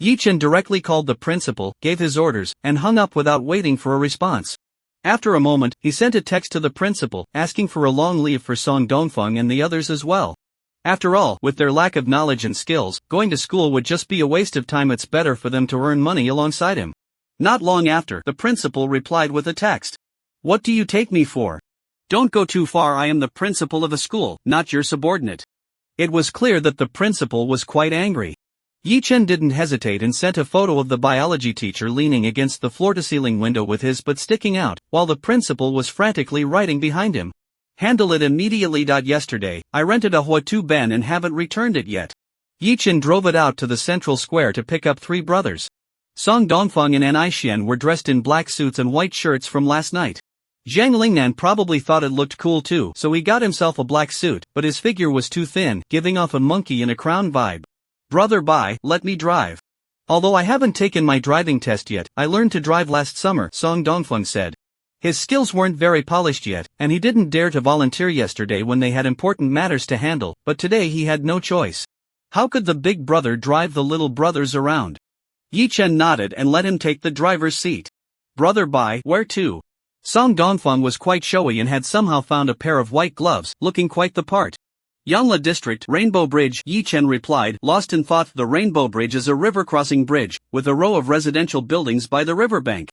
Yichen directly called the principal, gave his orders, and hung up without waiting for a response. After a moment, he sent a text to the principal, asking for a long leave for Song Dongfeng and the others as well. After all, with their lack of knowledge and skills, going to school would just be a waste of time. It's better for them to earn money alongside him. Not long after, the principal replied with a text. What do you take me for? Don't go too far, I am the principal of a school, not your subordinate. It was clear that the principal was quite angry. Yichen didn't hesitate and sent a photo of the biology teacher leaning against the floor-to-ceiling window with his butt sticking out, while the principal was frantically writing behind him. Handle it immediately. Yesterday, I rented a Huatu Ben and haven't returned it yet. Yichen drove it out to the central square to pick up 3 brothers. Song Dongfeng and Anishian were dressed in black suits and white shirts from last night. Zhang Lingnan probably thought it looked cool too, so he got himself a black suit, but his figure was too thin, giving off a monkey in a crown vibe. Brother Bai, let me drive. Although I haven't taken my driving test yet, I learned to drive last summer, Song Dongfeng said. His skills weren't very polished yet, and he didn't dare to volunteer yesterday when they had important matters to handle, but today he had no choice. How could the big brother drive the little brothers around? Yichen nodded and let him take the driver's seat. Brother Bai, where to? Song Dongfeng was quite showy and had somehow found a pair of white gloves, looking quite the part. Yangla District, Rainbow Bridge, Yichen replied, lost in thought. The Rainbow Bridge is a river-crossing bridge, with a row of residential buildings by the riverbank.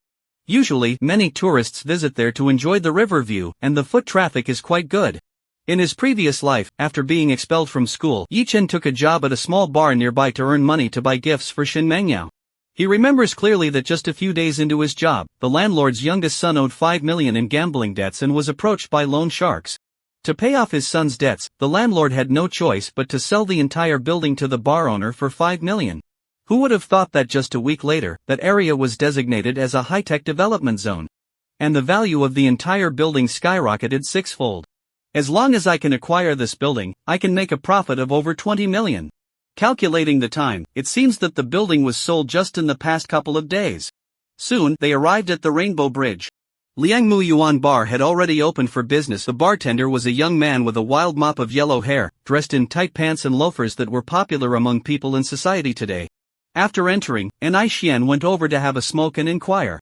Usually, many tourists visit there to enjoy the river view, and the foot traffic is quite good. In his previous life, after being expelled from school, Yichen took a job at a small bar nearby to earn money to buy gifts for Shin Mengyao. He remembers clearly that just a few days into his job, the landlord's youngest son owed 5 million in gambling debts and was approached by loan sharks. To pay off his son's debts, the landlord had no choice but to sell the entire building to the bar owner for 5 million. Who would have thought that just a week later, that area was designated as a high-tech development zone? And the value of the entire building skyrocketed 6-fold. As long as I can acquire this building, I can make a profit of over 20 million. Calculating the time, it seems that the building was sold just in the past couple of days. Soon, they arrived at the Rainbow Bridge. Liangmu Yuan Bar had already opened for business. The bartender was a young man with a wild mop of yellow hair, dressed in tight pants and loafers that were popular among people in society today. After entering, Anishian went over to have a smoke and inquire.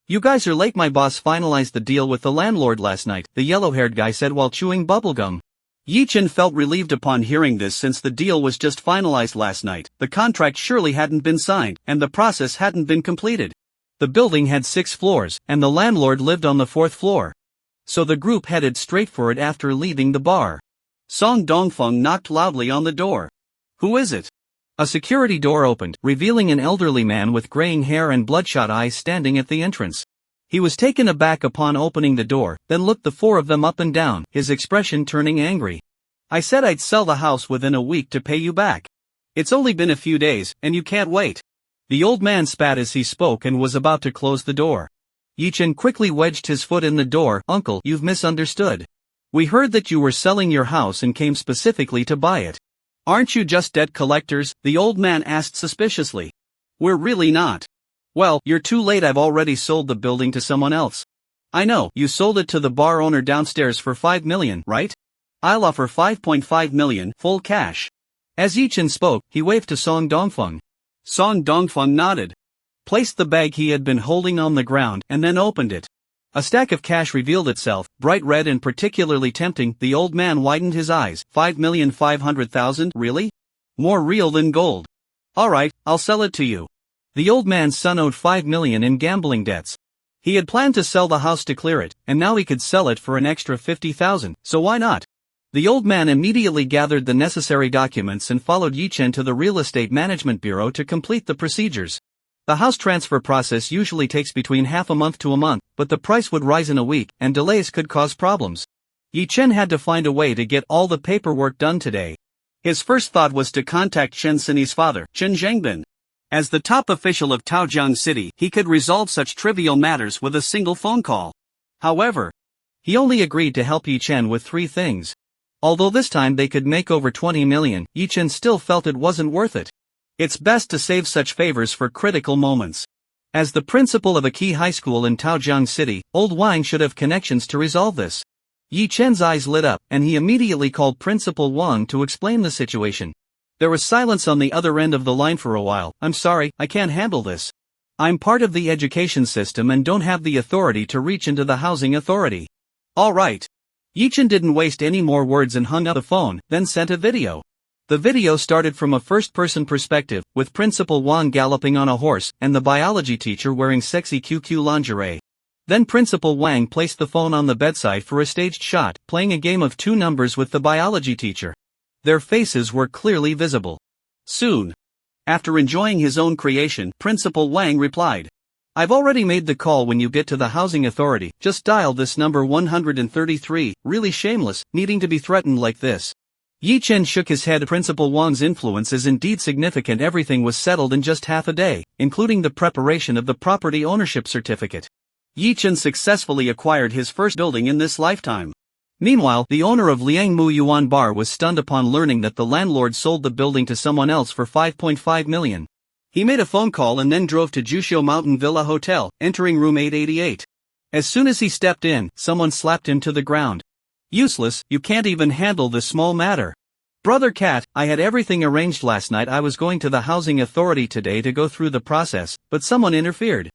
You guys are late. My boss finalized the deal with the landlord last night, the yellow-haired guy said while chewing bubblegum. Yichen felt relieved upon hearing this since the deal was just finalized last night. The contract surely hadn't been signed, and the process hadn't been completed. The building had 6 floors, and the landlord lived on the 4th floor. So the group headed straight for it after leaving the bar. Song Dongfeng knocked loudly on the door. Who is it? A security door opened, revealing an elderly man with graying hair and bloodshot eyes standing at the entrance. He was taken aback upon opening the door, then looked the 4 of them up and down, his expression turning angry. I said I'd sell the house within a week to pay you back. It's only been a few days, and you can't wait. The old man spat as he spoke and was about to close the door. Yichen quickly wedged his foot in the door. Uncle, you've misunderstood. We heard that you were selling your house and came specifically to buy it. Aren't you just debt collectors? The old man asked suspiciously. We're really not. Well, you're too late. I've already sold the building to someone else. I know, you sold it to the bar owner downstairs for 5 million, right? I'll offer 5.5 million, full cash. As Yichen spoke, he waved to Song Dongfeng. Song Dongfeng nodded. Placed the bag he had been holding on the ground and then opened it. A stack of cash revealed itself, bright red and particularly tempting. The old man widened his eyes. 5,500,000, really? More real than gold. Alright, I'll sell it to you. The old man's son owed 5 million in gambling debts. He had planned to sell the house to clear it, and now he could sell it for an extra 50,000, so why not? The old man immediately gathered the necessary documents and followed Yichen to the real estate management bureau to complete the procedures. The house transfer process usually takes between half a month to a month, but the price would rise in a week, and delays could cause problems. Yichen had to find a way to get all the paperwork done today. His first thought was to contact Chen Sini's father, Chen Zhengbin. As the top official of Taojiang City, he could resolve such trivial matters with a single phone call. However, he only agreed to help Yichen with 3 things. Although this time they could make over 20 million, Yichen still felt it wasn't worth it. It's best to save such favors for critical moments. As the principal of a key high school in Taojiang City, Old Wang should have connections to resolve this. Yichen's eyes lit up, and he immediately called Principal Wang to explain the situation. There was silence on the other end of the line for a while. "I'm sorry, I can't handle this. I'm part of the education system and don't have the authority to reach into the housing authority." "All right." Yichen didn't waste any more words and hung up the phone, then sent a video. The video started from a first-person perspective, with Principal Wang galloping on a horse, and the biology teacher wearing sexy QQ lingerie. Then Principal Wang placed the phone on the bedside for a staged shot, playing a game of 2 numbers with the biology teacher. Their faces were clearly visible. Soon after enjoying his own creation, Principal Wang replied, "I've already made the call. When you get to the housing authority, just dial this number 133, really shameless, needing to be threatened like this." Yichen shook his head. Principal Wang's influence is indeed significant. Everything was settled in just half a day, including the preparation of the property ownership certificate. Yichen successfully acquired his first building in this lifetime. Meanwhile, the owner of Liangmu Yuan Bar was stunned upon learning that the landlord sold the building to someone else for 5.5 million. He made a phone call and then drove to Jushiu Mountain Villa Hotel, entering room 888. As soon as he stepped in, someone slapped him to the ground. "Useless, you can't even handle this small matter." "Brother Cat, I had everything arranged last night. I was going to the housing authority today to go through the process, but someone interfered."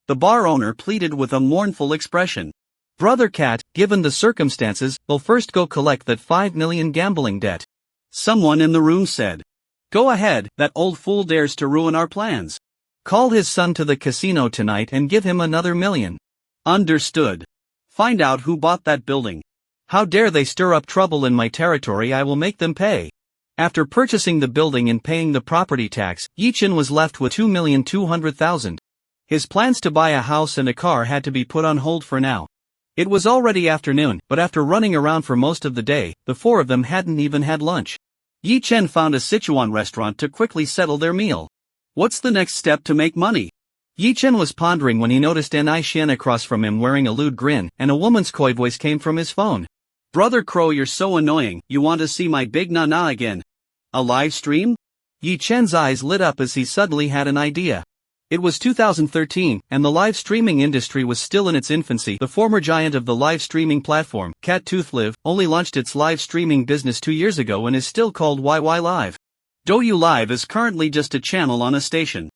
The bar owner pleaded with a mournful expression. "Brother Cat, given the circumstances, we'll first go collect that 5 million gambling debt." Someone in the room said, "Go ahead, that old fool dares to ruin our plans. Call his son to the casino tonight and give him another million." "Understood. Find out who bought that building. How dare they stir up trouble in my territory. I will make them pay." After purchasing the building and paying the property tax, Yichen was left with 2,200,000. His plans to buy a house and a car had to be put on hold for now. It was already afternoon, but after running around for most of the day, the 4 of them hadn't even had lunch. Yichen found a Sichuan restaurant to quickly settle their meal. What's the next step to make money? Yichen was pondering when he noticed Ni Xian across from him wearing a lewd grin, and a woman's coy voice came from his phone. "Brother Crow, you're so annoying. You want to see my big nana again? A live stream?" Yichen's eyes lit up as he suddenly had an idea. It was 2013, and the live streaming industry was still in its infancy. The former giant of the live streaming platform, Cat Tooth Live, only launched its live streaming business 2 years ago and is still called YY Live. Douyu Live is currently just a channel on a station.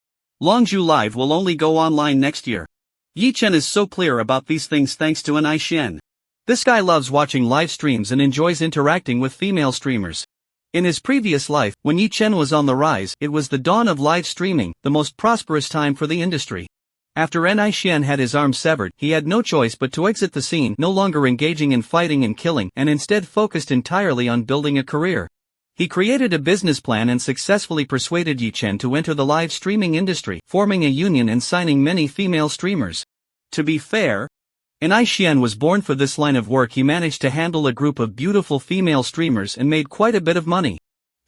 Longju Live will only go online next year. Yichen is so clear about these things thanks to Ni Xian. This guy loves watching live streams and enjoys interacting with female streamers. In his previous life, when Yichen was on the rise, it was the dawn of live streaming, the most prosperous time for the industry. After Ni Xian had his arm severed, he had no choice but to exit the scene, no longer engaging in fighting and killing, and instead focused entirely on building a career. He created a business plan and successfully persuaded Yichen to enter the live streaming industry, forming a union and signing many female streamers. To be fair, Ni Xian was born for this line of work. He managed to handle a group of beautiful female streamers and made quite a bit of money.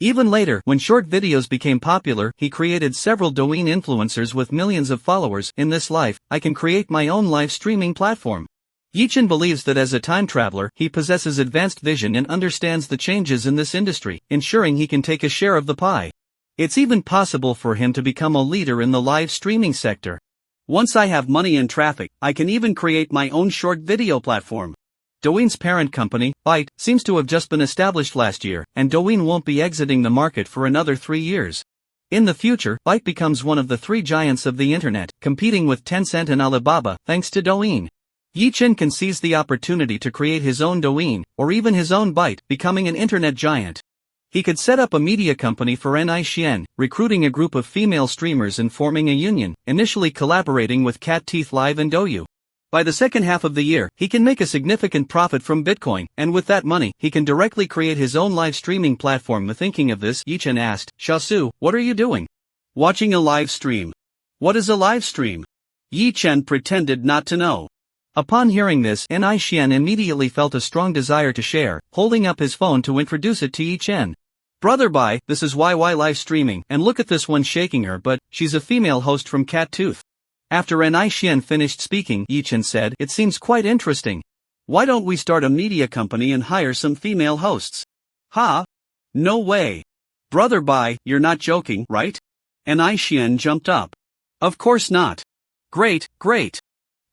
Even later, when short videos became popular, he created several Douyin influencers with millions of followers. In this life, I can create my own live streaming platform. Yichen believes that as a time traveler, he possesses advanced vision and understands the changes in this industry, ensuring he can take a share of the pie. It's even possible for him to become a leader in the live streaming sector. Once I have money and traffic, I can even create my own short video platform. Douyin's parent company, Byte, seems to have just been established last year, and Douyin won't be exiting the market for another 3 years. In the future, Byte becomes one of the 3 giants of the internet, competing with Tencent and Alibaba, thanks to Douyin. Yichen can seize the opportunity to create his own Douyin, or even his own Byte, becoming an internet giant. He could set up a media company for Ni Xian, recruiting a group of female streamers and forming a union, initially collaborating with Cat Teeth Live and Douyu. By the second half of the year, he can make a significant profit from Bitcoin, and with that money, he can directly create his own live streaming platform. Thinking of this, Yi-chen asked, Shasu, what are you doing? Watching a live stream. What is a live stream? Yi-chen pretended not to know. Upon hearing this, Ni-xian immediately felt a strong desire to share, holding up his phone to introduce it to Yi-chen. Brother Bai, this is YY live streaming, and look at this one shaking her butt, she's a female host from Cat Tooth. After Ni-xian finished speaking, Yi-chen said, it seems quite interesting. Why don't we start a media company and hire some female hosts? Ha? No way. Brother Bai, you're not joking, right? Ni-xian jumped up. Of course not. Great, great.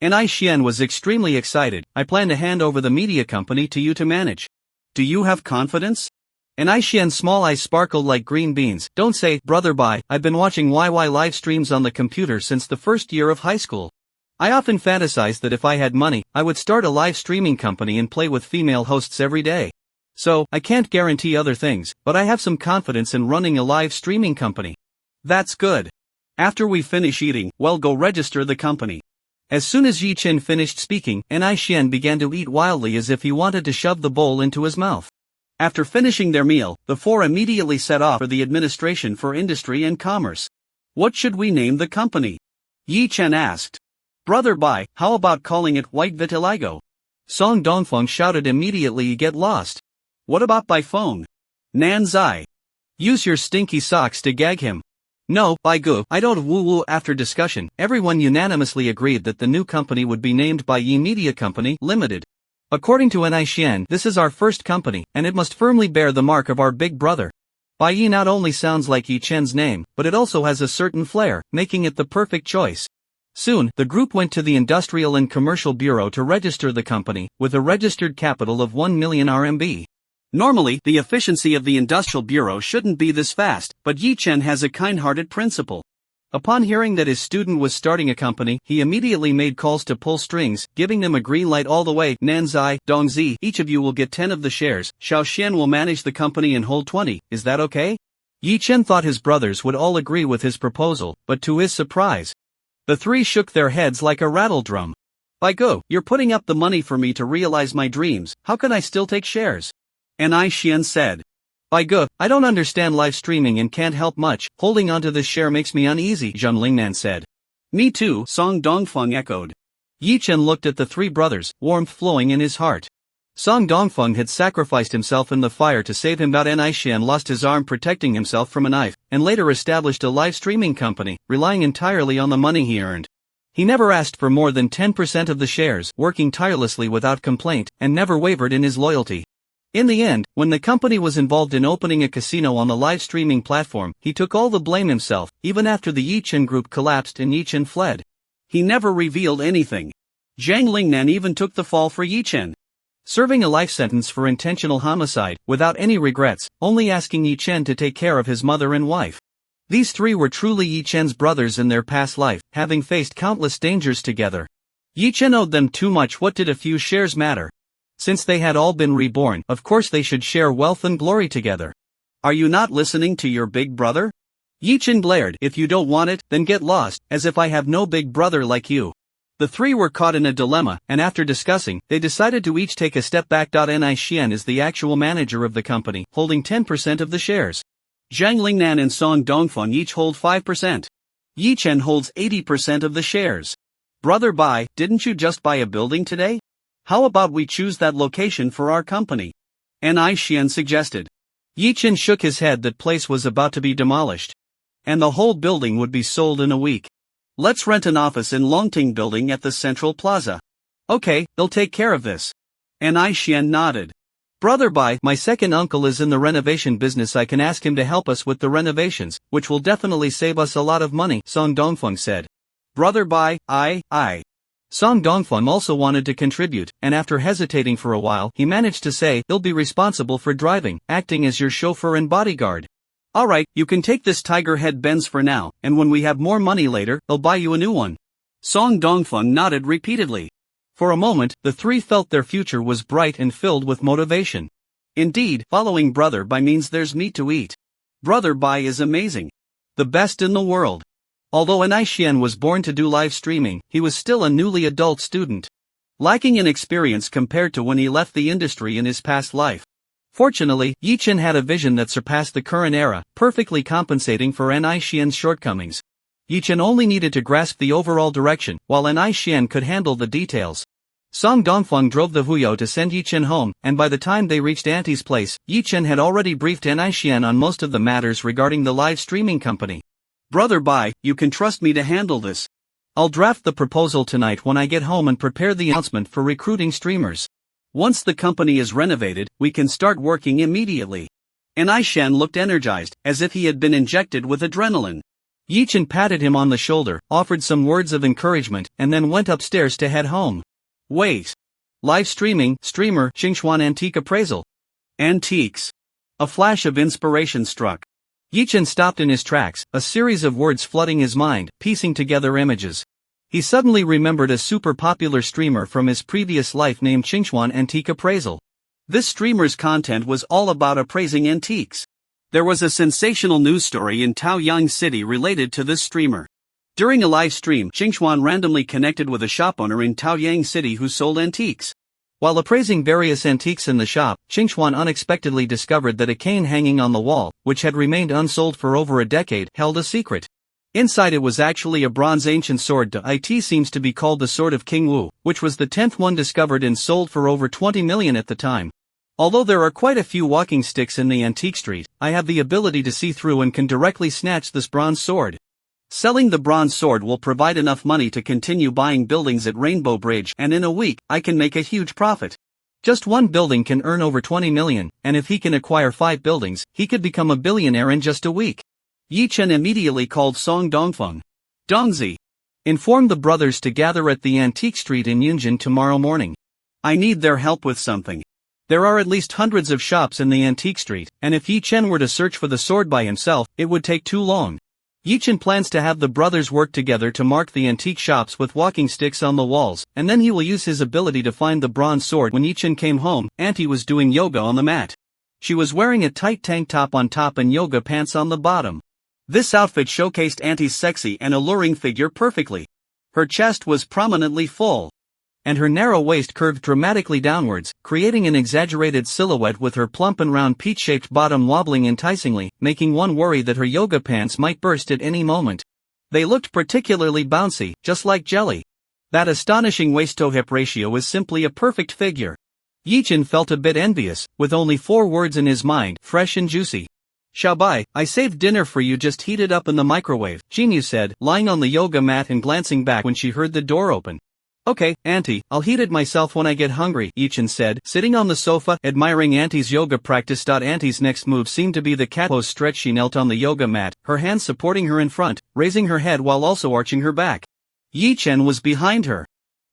Ni-xian was extremely excited. I plan to hand over the media company to you to manage. Do you have confidence? Ni-xian's small eyes sparkled like green beans. Don't say, Brother Bai, I've been watching YY live streams on the computer since the first year of high school. I often fantasized that if I had money, I would start a live streaming company and play with female hosts every day. So, I can't guarantee other things, but I have some confidence in running a live streaming company. That's good. After we finish eating, well, go register the company. As soon as Yi-chen finished speaking, Ni-xian began to eat wildly as if he wanted to shove the bowl into his mouth. After finishing their meal, the four immediately set off for the Administration for Industry and Commerce. What should we name the company? Yi-chen asked. Brother Bai, how about calling it White Vitiligo? Song Dongfeng shouted immediately. Get lost. What about by phone? Nan Zai. Use your stinky socks to gag him. No, Bai Gu, I don't woo-woo. After discussion, everyone unanimously agreed that the new company would be named Bai Yi Media Company, Limited. According to Ni-xian, this is our first company, and it must firmly bear the mark of our big brother. Bai Yi not only sounds like Yi-chen's name, but it also has a certain flair, making it the perfect choice. Soon, the group went to the Industrial and Commercial Bureau to register the company, with a registered capital of 1 million RMB. Normally, the efficiency of the Industrial Bureau shouldn't be this fast, but Yi-chen has a kind-hearted principle. Upon hearing that his student was starting a company, he immediately made calls to pull strings, giving them a green light all the way. Nanzai, Dongzi, each of you will get 10 of the shares. Xiaoxian will manage the company and hold 20, is that okay? Yi-chen thought his brothers would all agree with his proposal, but to his surprise, the three shook their heads like a rattle drum. Bai Gu, you're putting up the money for me to realize my dreams, how can I still take shares? Ni-xian said. Bai Gu, I don't understand live streaming and can't help much, holding onto this share makes me uneasy, Zheng Lingnan said. Me too, Song Dongfeng echoed. Yi-chen looked at the three brothers, warmth flowing in his heart. Song Dongfeng had sacrificed himself in the fire to save him, but Ni-xian lost his arm protecting himself from a knife, and later established a live streaming company, relying entirely on the money he earned. He never asked for more than 10% of the shares, working tirelessly without complaint, and never wavered in his loyalty. In the end, when the company was involved in opening a casino on the live streaming platform, he took all the blame himself, even after the Yi-chen group collapsed and Yi-chen fled. He never revealed anything. Zhang Lingnan even took the fall for Yi-chen, serving a life sentence for intentional homicide, without any regrets, only asking Yi-chen to take care of his mother and wife. These three were truly Yi-chen's brothers in their past life, having faced countless dangers together. Yi-chen owed them too much. What did a few shares matter? Since they had all been reborn, of course they should share wealth and glory together. Are you not listening to your big brother? Yi-chen glared. If you don't want it, then get lost, as if I have no big brother like you. The three were caught in a dilemma, and after discussing, they decided to each take a step back. Ni-xian is the actual manager of the company, holding 10% of the shares. Zhang Lingnan and Song Dongfeng each hold 5%. Yi-chen holds 80% of the shares. Brother Bai, didn't you just buy a building today? How about we choose that location for our company? Ni-xian suggested. Yi-chen shook his head. That place was about to be demolished. And the whole building would be sold in a week. Let's rent an office in Longting Building at the Central Plaza. Okay, they'll take care of this. Ni-xian nodded. Brother Bai, my second uncle is in the renovation business. I can ask him to help us with the renovations, which will definitely save us a lot of money, Song Dongfeng said. Brother Bai, I. Song Dongfeng also wanted to contribute, and after hesitating for a while, he managed to say, he'll be responsible for driving, acting as your chauffeur and bodyguard. Alright, you can take this tiger head Benz for now, and when we have more money later, I'll buy you a new one. Song Dongfeng nodded repeatedly. For a moment, the three felt their future was bright and filled with motivation. Indeed, following Brother Bai means there's meat to eat. Brother Bai is amazing. The best in the world. Although Xian was born to do live streaming, he was still a newly adult student, lacking in experience compared to when he left the industry in his past life. Fortunately, Yichen had a vision that surpassed the current era, perfectly compensating for Xian's shortcomings. Yichen only needed to grasp the overall direction, while Xian could handle the details. Song Dongfeng drove the Huyo to send Yichen home, and by the time they reached Auntie's place, Yichen had already briefed Xian on most of the matters regarding the live streaming company. "Brother Bai, you can trust me to handle this. I'll draft the proposal tonight when I get home and prepare the announcement for recruiting streamers. Once the company is renovated, we can start working immediately." Xian looked energized, as if he had been injected with adrenaline. Yichen patted him on the shoulder, offered some words of encouragement, and then went upstairs to head home. Wait. Live streaming, streamer, Xingchuan Antique appraisal. Antiques. A flash of inspiration struck. Yichen stopped in his tracks, a series of words flooding his mind, piecing together images. He suddenly remembered a super popular streamer from his previous life named Xingchuan Antique Appraisal. This streamer's content was all about appraising antiques. There was a sensational news story in Taoyang City related to this streamer. During a live stream, Xingchuan randomly connected with a shop owner in Taoyang City who sold antiques. While appraising various antiques in the shop, Xingchuan unexpectedly discovered that a cane hanging on the wall, which had remained unsold for over a decade, held a secret. Inside it was actually a bronze ancient sword. It seems to be called the Sword of King Wu, which was the 10th one discovered and sold for over 20 million at the time. Although there are quite a few walking sticks in the antique street, I have the ability to see through and can directly snatch this bronze sword. Selling the bronze sword will provide enough money to continue buying buildings at Rainbow Bridge, and in a week, I can make a huge profit. Just one building can earn over 20 million, and if he can acquire 5 buildings, he could become a billionaire in just a week. Yichen immediately called Song Dongfeng. Dongzi. Inform the brothers to gather at the antique street in Yunjin tomorrow morning. I need their help with something. There are at least hundreds of shops in the antique street, and if Yichen were to search for the sword by himself, it would take too long. Yichen plans to have the brothers work together to mark the antique shops with walking sticks on the walls, and then he will use his ability to find the bronze sword. When Yichen came home, Auntie was doing yoga on the mat. She was wearing a tight tank top on top and yoga pants on the bottom. This outfit showcased Auntie's sexy and alluring figure perfectly. Her chest was prominently full, and her narrow waist curved dramatically downwards, creating an exaggerated silhouette with her plump and round peach-shaped bottom wobbling enticingly, making one worry that her yoga pants might burst at any moment. They looked particularly bouncy, just like jelly. That astonishing waist-to-hip ratio is simply a perfect figure. Yichen felt a bit envious, with only 4 words in his mind, fresh and juicy. "Xiaobai, I saved dinner for you, just heat it up in the microwave," Jinyu said, lying on the yoga mat and glancing back when she heard the door open. "Okay, Auntie, I'll heat it myself when I get hungry," Yichen said, sitting on the sofa, admiring Auntie's yoga practice. Auntie's next move seemed to be the cat pose stretch. She knelt on the yoga mat, her hands supporting her in front, raising her head while also arching her back. Yichen was behind her,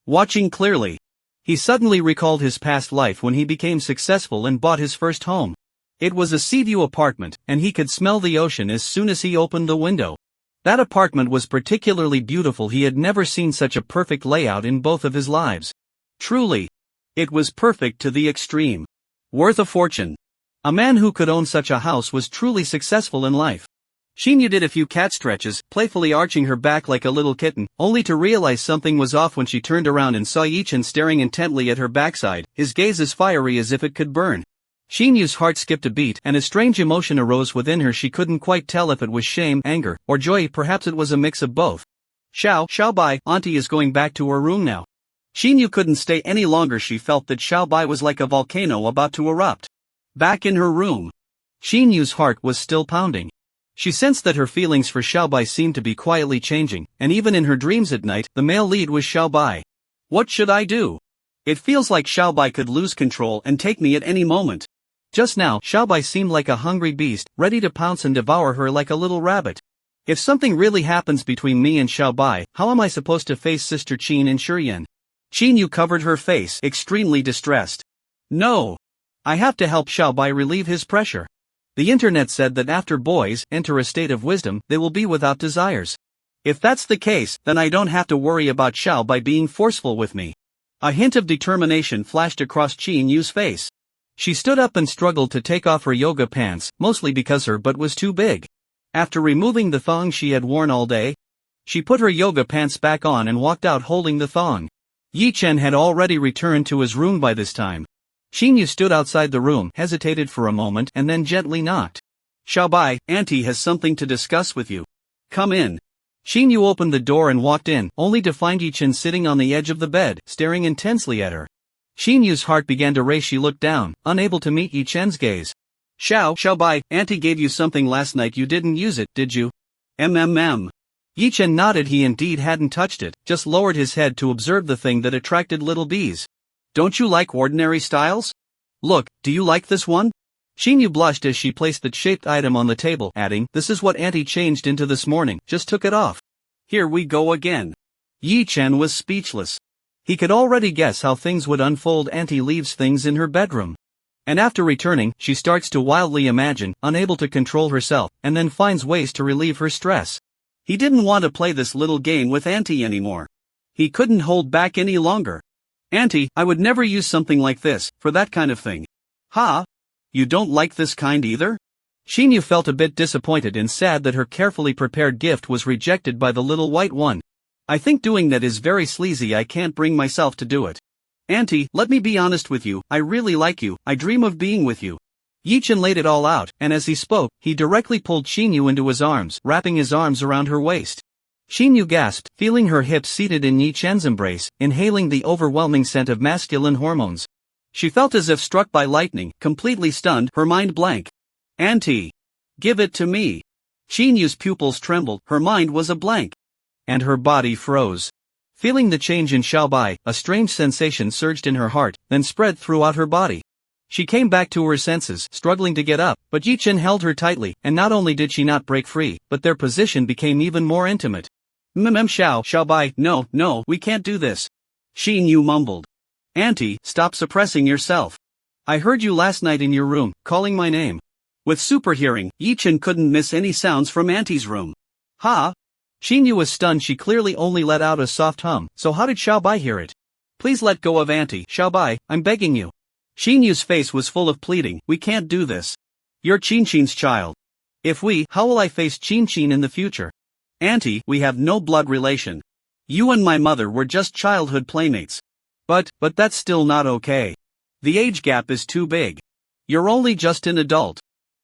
watching clearly. He suddenly recalled his past life when he became successful and bought his first home. It was a sea-view apartment, and he could smell the ocean as soon as he opened the window. That apartment was particularly beautiful. He had never seen such a perfect layout in both of his lives. Truly, it was perfect to the extreme. Worth a fortune. A man who could own such a house was truly successful in life. Xinyu did a few cat stretches, playfully arching her back like a little kitten, only to realize something was off when she turned around and saw Yichen staring intently at her backside, his gaze as fiery as if it could burn. Xinyu's heart skipped a beat and a strange emotion arose within her. She couldn't quite tell if it was shame, anger, or joy. Perhaps it was a mix of both. Xiaobai, Auntie is going back to her room now. Xinyu couldn't stay any longer. She felt that Xiaobai was like a volcano about to erupt. Back in her room, Xinyu's heart was still pounding. She sensed that her feelings for Xiaobai seemed to be quietly changing, and even in her dreams at night, the male lead was Xiaobai. What should I do? It feels like Xiaobai could lose control and take me at any moment. Just now, Xiaobai seemed like a hungry beast, ready to pounce and devour her like a little rabbit. If something really happens between me and Xiaobai, how am I supposed to face Sister Qin and Shurian? Qinyu covered her face, extremely distressed. No. I have to help Xiaobai relieve his pressure. The internet said that after boys enter a state of wisdom, they will be without desires. If that's the case, then I don't have to worry about Xiaobai being forceful with me. A hint of determination flashed across Qinyu's face. She stood up and struggled to take off her yoga pants, mostly because her butt was too big. After removing the thong she had worn all day, She put her yoga pants back on and walked out holding the thong. Yi Chen had already returned to his room by this time. Xinyu stood outside the room, hesitated for a moment and then gently knocked. Xiaobai, Auntie has something to discuss with you. Come in. Xinyu opened the door and walked in, only to find Yi Chen sitting on the edge of the bed, staring intensely at her. Xinyu's heart began to race. She looked down, unable to meet Yi Chen's gaze. Xiaobai, Auntie gave you something last night. You didn't use it, did you? Yi Chen nodded. He indeed hadn't touched it, just lowered his head to observe the thing that attracted little bees. Don't you like ordinary styles? Look, do you like this one? Xinyu blushed as she placed the shaped item on the table, adding, this is what Auntie changed into this morning, just took it off. Here we go again. Yi Chen was speechless. He could already guess how things would unfold. Auntie leaves things in her bedroom. And after returning, she starts to wildly imagine, unable to control herself, and then finds ways to relieve her stress. He didn't want to play this little game with Auntie anymore. He couldn't hold back any longer. Auntie, I would never use something like this, for that kind of thing. Ha? You don't like this kind either? Xinyu felt a bit disappointed and sad that her carefully prepared gift was rejected by the little white one. I think doing that is very sleazy. I can't bring myself to do it. Auntie, let me be honest with you, I really like you, I dream of being with you. Yi Chen laid it all out, and as he spoke, he directly pulled Xinyu into his arms, wrapping his arms around her waist. Xinyu gasped, feeling her hips seated in Yi Chen's embrace, inhaling the overwhelming scent of masculine hormones. She felt as if struck by lightning, completely stunned, her mind blank. Auntie! Give it to me! Xinyu's pupils trembled, her mind was a blank. And her body froze. Feeling the change in Xiaobai, a strange sensation surged in her heart, then spread throughout her body. She came back to her senses, struggling to get up, but Yi Chen held her tightly, and not only did she not break free, but their position became even more intimate. Xiaobai, no, we can't do this. Xinyu mumbled. Auntie, stop suppressing yourself. I heard you last night in your room, calling my name. With super hearing, Yi Chen couldn't miss any sounds from Auntie's room. Ha? Xinyu was stunned. She clearly only let out a soft hum, so how did Xiaobai hear it? Please let go of Auntie, Xiaobai, I'm begging you. Xinyu's face was full of pleading. We can't do this. You're Qinchin's child. If we, how will I face Qinchin in the future? Auntie, we have no blood relation. You and my mother were just childhood playmates. But that's still not okay. The age gap is too big. You're only just an adult.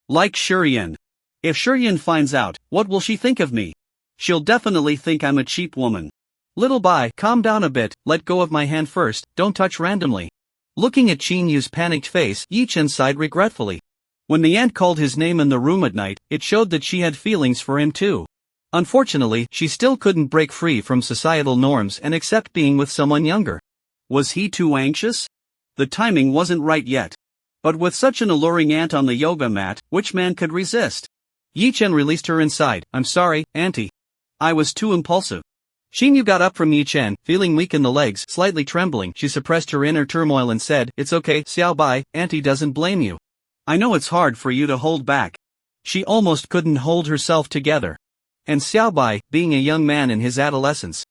Like Shurian. If Shurian finds out, what will she think of me? She'll definitely think I'm a cheap woman. Little Bai, calm down a bit, let go of my hand first, don't touch randomly. Looking at Qinyu's panicked face, Yi Chen sighed regretfully. When the aunt called his name in the room at night, it showed that she had feelings for him too. Unfortunately, she still couldn't break free from societal norms and accept being with someone younger. Was he too anxious? The timing wasn't right yet. But with such an alluring aunt on the yoga mat, which man could resist? Yi Chen released her inside. I'm sorry, Auntie. I was too impulsive. Xinyu got up from Yi Chen, feeling weak in the legs, slightly trembling. She suppressed her inner turmoil and said, It's okay, Xiaobai, Auntie doesn't blame you. I know it's hard for you to hold back. She almost couldn't hold herself together. And Xiaobai, being a young man in his adolescence,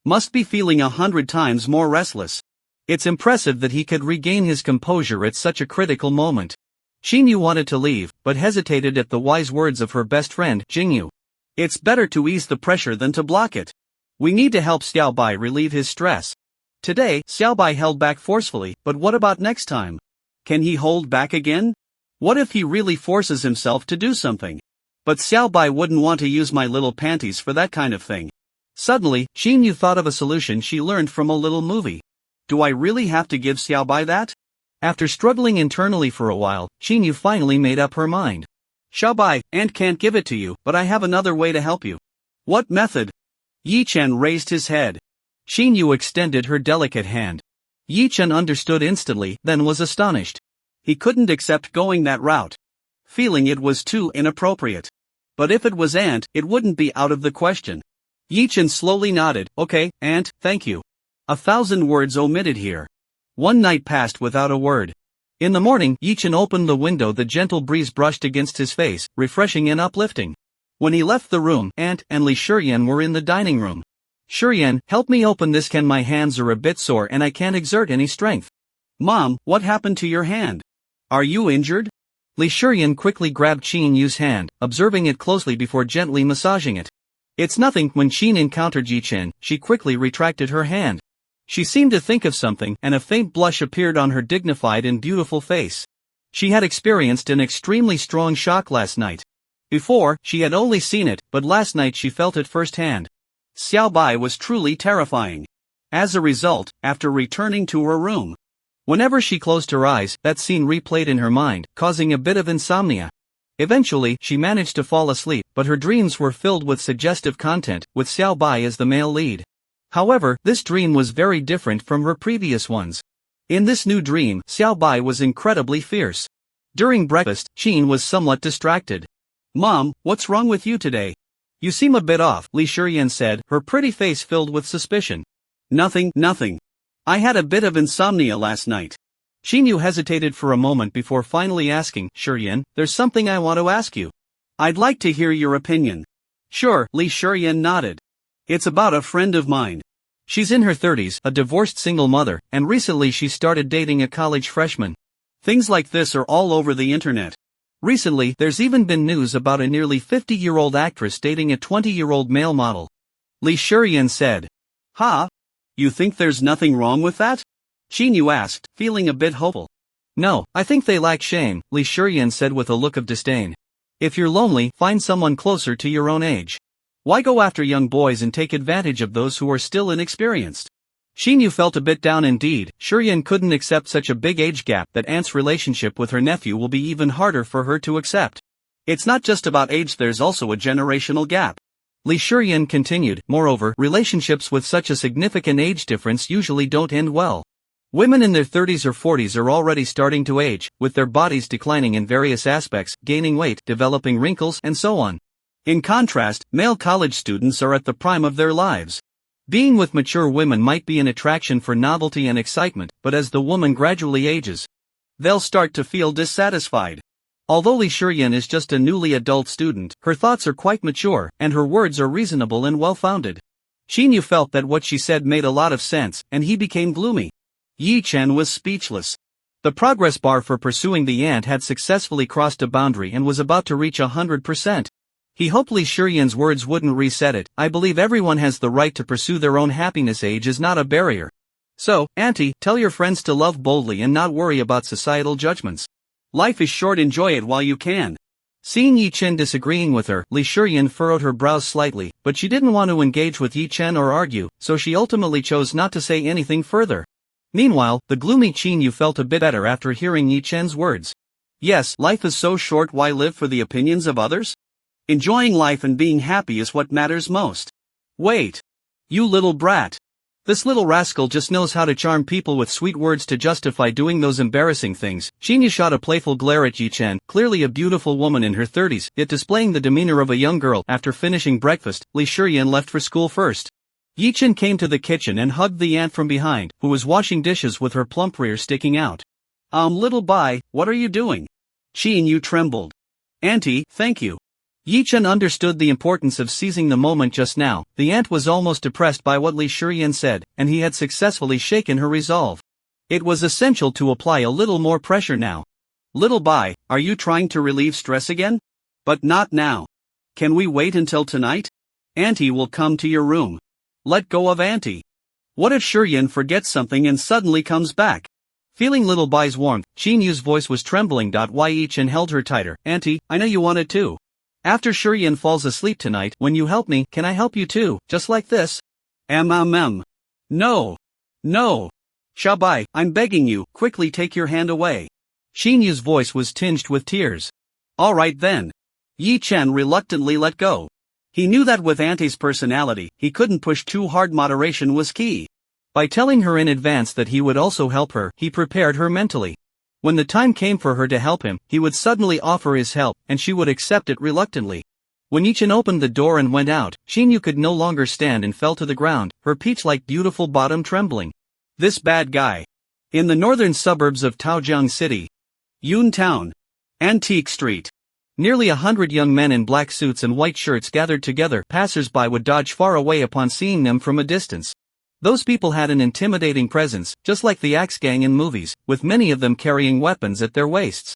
must be feeling 100 times more restless. It's impressive that he could regain his composure at such a critical moment. Xinyu wanted to leave, but hesitated at the wise words of her best friend, Jingyu. It's better to ease the pressure than to block it. We need to help Xiaobai relieve his stress. Today, Xiaobai held back forcefully, but what about next time? Can he hold back again? What if he really forces himself to do something? But Xiaobai wouldn't want to use my little panties for that kind of thing. Suddenly, Xinyu thought of a solution she learned from a little movie. Do I really have to give Xiaobai that? After struggling internally for a while, Xinyu finally made up her mind. Xiaobai, Aunt can't give it to you, but I have another way to help you. What method? Yi Chen raised his head. Xinyu extended her delicate hand. Yi Chen understood instantly, then was astonished. He couldn't accept going that route, feeling it was too inappropriate. But if it was Aunt, it wouldn't be out of the question. Yi Chen slowly nodded. Okay, Aunt, thank you. 1,000 words omitted here. One night passed without a word. In the morning, Yi Chen opened the window. The gentle breeze brushed against his face, refreshing and uplifting. When he left the room, Aunt and Li Shurian were in the dining room. Shurian, help me open this. My hands are a bit sore and I can't exert any strength. Mom, what happened to your hand? Are you injured? Li Shurian quickly grabbed Qinyu's hand, observing it closely before gently massaging it. It's nothing. When Qin encountered Yi Chen, she quickly retracted her hand. She seemed to think of something, and a faint blush appeared on her dignified and beautiful face. She had experienced an extremely strong shock last night. Before, she had only seen it, but last night she felt it firsthand. Xiao Bai was truly terrifying. As a result, after returning to her room, whenever she closed her eyes, that scene replayed in her mind, causing a bit of insomnia. Eventually, she managed to fall asleep, but her dreams were filled with suggestive content, with Xiao Bai as the male lead. However, this dream was very different from her previous ones. In this new dream, Xiao Bai was incredibly fierce. During breakfast, Qin was somewhat distracted. "Mom, what's wrong with you today? You seem a bit off," Li Shiyan said, her pretty face filled with suspicion. Nothing. I had a bit of insomnia last night." Qin hesitated for a moment before finally asking, "Shiyan, there's something I want to ask you. I'd like to hear your opinion." "Sure," Li Shiyan nodded. "It's about a friend of mine. She's in her 30s, a divorced single mother, and recently she started dating a college freshman. Things like this are all over the internet. Recently, there's even been news about a nearly 50-year-old actress dating a 20-year-old male model." Li Shiyan said. "Huh? You think there's nothing wrong with that?" Qin asked, feeling a bit hopeful. "No, I think they lack shame," Li Shiyan said with a look of disdain. "If you're lonely, find someone closer to your own age. Why go after young boys and take advantage of those who are still inexperienced?" Qin felt a bit down indeed. Shiyan couldn't accept such a big age gap. That aunt's relationship with her nephew will be even harder for her to accept. It's not just about age, there's also a generational gap. Li Shiyan continued. Moreover, relationships with such a significant age difference usually don't end well. Women in their 30s or 40s are already starting to age, with their bodies declining in various aspects, gaining weight, developing wrinkles, and so on. In contrast, male college students are at the prime of their lives. Being with mature women might be an attraction for novelty and excitement, but as the woman gradually ages, they'll start to feel dissatisfied. Although Li Shiyan is just a newly adult student, her thoughts are quite mature, and her words are reasonable and well-founded. Qin felt that what she said made a lot of sense, and he became gloomy. Yi Chen was speechless. The progress bar for pursuing the aunt had successfully crossed a boundary and was about to reach 100%. He hoped Li Shiyan's words wouldn't reset it. "I believe everyone has the right to pursue their own happiness. Age is not a barrier. So, Auntie, tell your friends to love boldly and not worry about societal judgments. Life is short, enjoy it while you can." Seeing Yi Chen disagreeing with her, Li Shiyan furrowed her brows slightly, but she didn't want to engage with Yi Chen or argue, so she ultimately chose not to say anything further. Meanwhile, the gloomy Qin felt a bit better after hearing Yi Chen's words. Yes, life is so short, why live for the opinions of others? Enjoying life and being happy is what matters most. Wait. You little brat. This little rascal just knows how to charm people with sweet words to justify doing those embarrassing things. Qin shot a playful glare at Yi Chen, clearly a beautiful woman in her 30s, yet displaying the demeanor of a young girl. After finishing breakfast, Li Shiyan left for school first. Yi Chen came to the kitchen and hugged the aunt from behind, who was washing dishes with her plump rear sticking out. Little Bai, what are you doing?" Qin trembled. "Auntie, thank you." Yi Chen understood the importance of seizing the moment just now. The aunt was almost depressed by what Li Shiyan said, and he had successfully shaken her resolve. It was essential to apply a little more pressure now. "Little Bai, are you trying to relieve stress again? But not now. Can we wait until tonight? Auntie will come to your room. Let go of Auntie. What if Shiyan forgets something and suddenly comes back?" Feeling little Bai's warmth, Qin voice was trembling. Yi Chen held her tighter. "Auntie, I know you want it too. After Shiyan falls asleep tonight, when you help me, can I help you too, just like this?" No. Xiao Bai, I'm begging you, quickly take your hand away." Qin voice was tinged with tears. "Alright then." Yi Chen reluctantly let go. He knew that with Auntie's personality, he couldn't push too hard. Moderation was key. By telling her in advance that he would also help her, he prepared her mentally. When the time came for her to help him, he would suddenly offer his help, and she would accept it reluctantly. When Yi Chen opened the door and went out, Qin could no longer stand and fell to the ground, her peach-like beautiful bottom trembling. This bad guy. In the northern suburbs of Taojiang City, Yun Town, Antique Street. Nearly 100 young men in black suits and white shirts gathered together. Passers-by would dodge far away upon seeing them from a distance. Those people had an intimidating presence, just like the Axe Gang in movies, with many of them carrying weapons at their waists.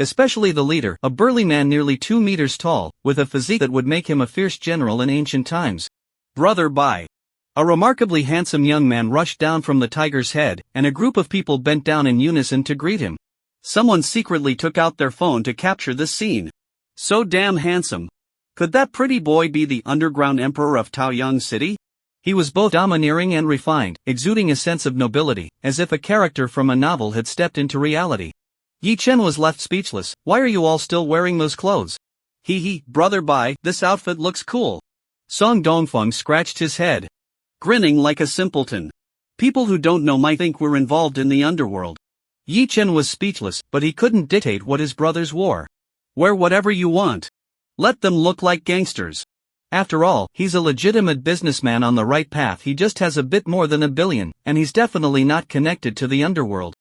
Especially the leader, a burly man nearly 2 meters tall, with a physique that would make him a fierce general in ancient times. Brother Bai. A remarkably handsome young man rushed down from the tiger's head, and a group of people bent down in unison to greet him. Someone secretly took out their phone to capture this scene. So damn handsome. Could that pretty boy be the underground emperor of Taoyang City? He was both domineering and refined, exuding a sense of nobility, as if a character from a novel had stepped into reality. Yi Chen was left speechless. Why are you all still wearing those clothes? Hee, Brother Bai, this outfit looks cool. Song Dongfeng scratched his head, grinning like a simpleton. People who don't know might think we're involved in the underworld. Yi Chen was speechless, but he couldn't dictate what his brothers wore. Wear whatever you want. Let them look like gangsters. After all, he's a legitimate businessman on the right path. He just has a bit more than $1 billion, and he's definitely not connected to the underworld.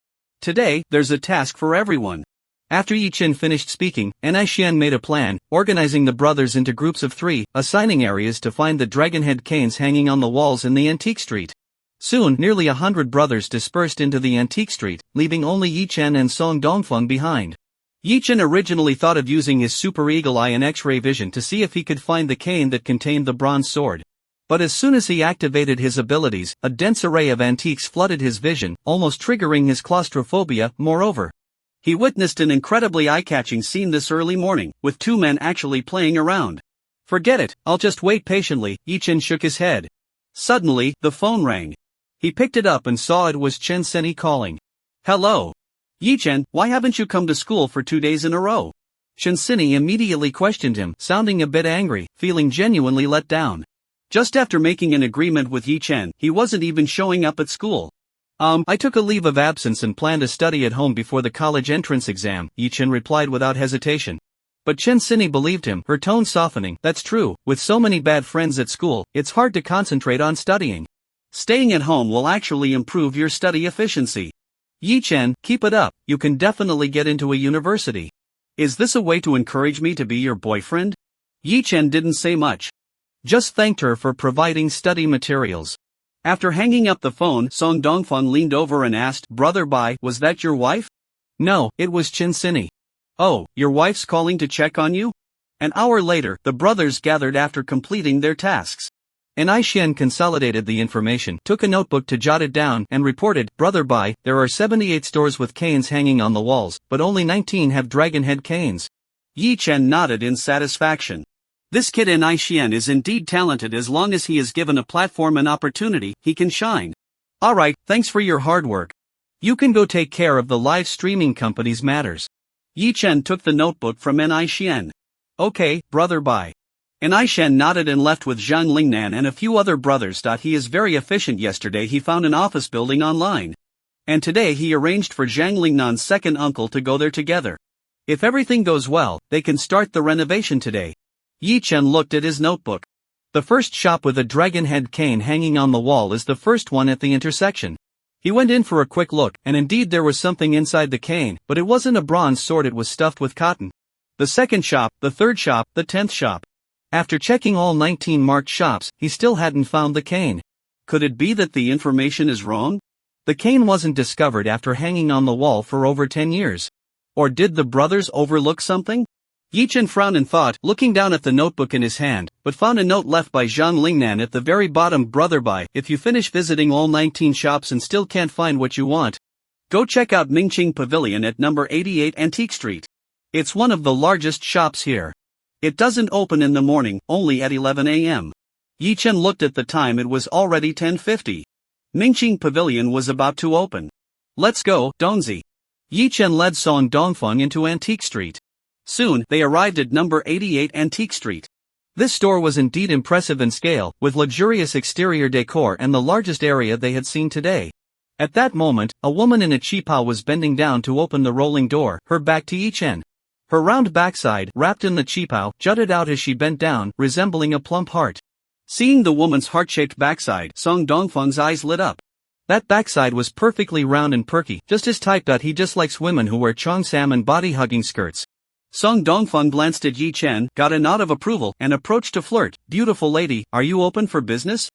Today, there's a task for everyone. After Yi Chen finished speaking, Ni Xian made a plan, organizing the brothers into groups of 3, assigning areas to find the dragon-head canes hanging on the walls in the antique street. Soon, nearly 100 brothers dispersed into the antique street, leaving only Yi Chen and Song Dongfeng behind. Yi Chen originally thought of using his super eagle eye and X-ray vision to see if he could find the cane that contained the bronze sword. But as soon as he activated his abilities, a dense array of antiques flooded his vision, almost triggering his claustrophobia. Moreover, he witnessed an incredibly eye-catching scene this early morning, with 2 men actually playing around. Forget it, I'll just wait patiently. Yi Chen shook his head. Suddenly, the phone rang. He picked it up and saw it was Chen Seni calling. Hello. Yi Chen, why haven't you come to school for 2 days in a row? Chen Seni immediately questioned him, sounding a bit angry, feeling genuinely let down. Just after making an agreement with Yi Chen, he wasn't even showing up at school. I took a leave of absence and planned to study at home before the college entrance exam, Yi Chen replied without hesitation. But Chen Seni believed him, her tone softening. That's true, with so many bad friends at school, it's hard to concentrate on studying. Staying at home will actually improve your study efficiency. Yi Chen, keep it up, you can definitely get into a university. Is this a way to encourage me to be your boyfriend? Yi Chen didn't say much. Just thanked her for providing study materials. After hanging up the phone, Song Dongfeng leaned over and asked, Brother Bai, was that your wife? No, it was Chen Seni. Oh, your wife's calling to check on you? An hour later, the brothers gathered after completing their tasks. Ni Xian consolidated the information, took a notebook to jot it down, and reported, Brother Bai, there are 78 stores with canes hanging on the walls, but only 19 have dragon-head canes. Yi Chen nodded in satisfaction. This kid Ni Xian is indeed talented. As long as he is given a platform and opportunity, he can shine. Alright, thanks for your hard work. You can go take care of the live streaming company's matters. Yi Chen took the notebook from Ni Xian. Okay, Brother Bai. Ni Xian nodded and left with Zhang Lingnan and a few other brothers. He is very efficient. Yesterday he found an office building online. And today he arranged for Zhang Lingnan's second uncle to go there together. If everything goes well, they can start the renovation today. Yi Chen looked at his notebook. The first shop with a dragon-head cane hanging on the wall is the first one at the intersection. He went in for a quick look, and indeed there was something inside the cane, but it wasn't a bronze sword, it was stuffed with cotton. The second shop, the third shop, the 10th shop. After checking all 19 marked shops, he still hadn't found the cane. Could it be that the information is wrong? The cane wasn't discovered after hanging on the wall for over 10 years. Or did the brothers overlook something? Yi Chen frowned in thought, looking down at the notebook in his hand, but found a note left by Zhang Lingnan at the very bottom. Brother Bai, if you finish visiting all 19 shops and still can't find what you want, go check out Mingqing Pavilion at number 88 Antique Street. It's one of the largest shops here. It doesn't open in the morning, only at 11 a.m. Yi Chen looked at the time. It was already 10:50. Mingqing Pavilion was about to open. Let's go, Donzi. Yi Chen led Song Dongfeng into Antique Street. Soon, they arrived at number 88 Antique Street. This store was indeed impressive in scale, with luxurious exterior decor and the largest area they had seen today. At that moment, a woman in a qipao was bending down to open the rolling door, her back to Yi Chen. Her round backside, wrapped in the qipao, jutted out as she bent down, resembling a plump heart. Seeing the woman's heart-shaped backside, Song Dongfeng's eyes lit up. That backside was perfectly round and perky, just his type. He just likes women who wear cheongsam and body-hugging skirts. Song Dongfeng glanced at Yi Chen, got a nod of approval, and approached to flirt. Beautiful lady, are you open for business?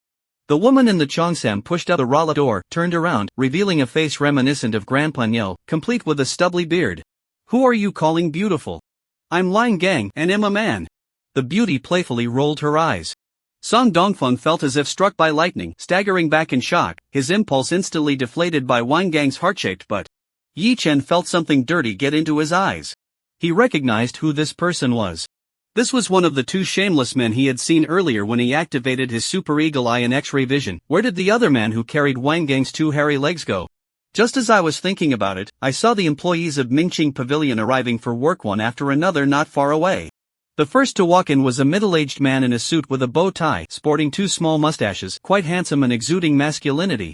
The woman in the cheongsam pushed out the rolla door, turned around, revealing a face reminiscent of Grand Panyo, complete with a stubbly beard. Who are you calling beautiful? I'm Line Gang and am a man. The beauty playfully rolled her eyes. Song Dongfeng felt as if struck by lightning, staggering back in shock, his impulse instantly deflated by Wang Gang's heart-shaped butt. Yi Chen felt something dirty get into his eyes. He recognized who this person was. This was one of the two shameless men he had seen earlier when he activated his super eagle eye and X-ray vision. Where did the other man who carried Wang Gang's two hairy legs go? Just as I was thinking about it, I saw the employees of Mingqing Pavilion arriving for work one after another not far away. The first to walk in was a middle-aged man in a suit with a bow tie, sporting two small mustaches, quite handsome and exuding masculinity.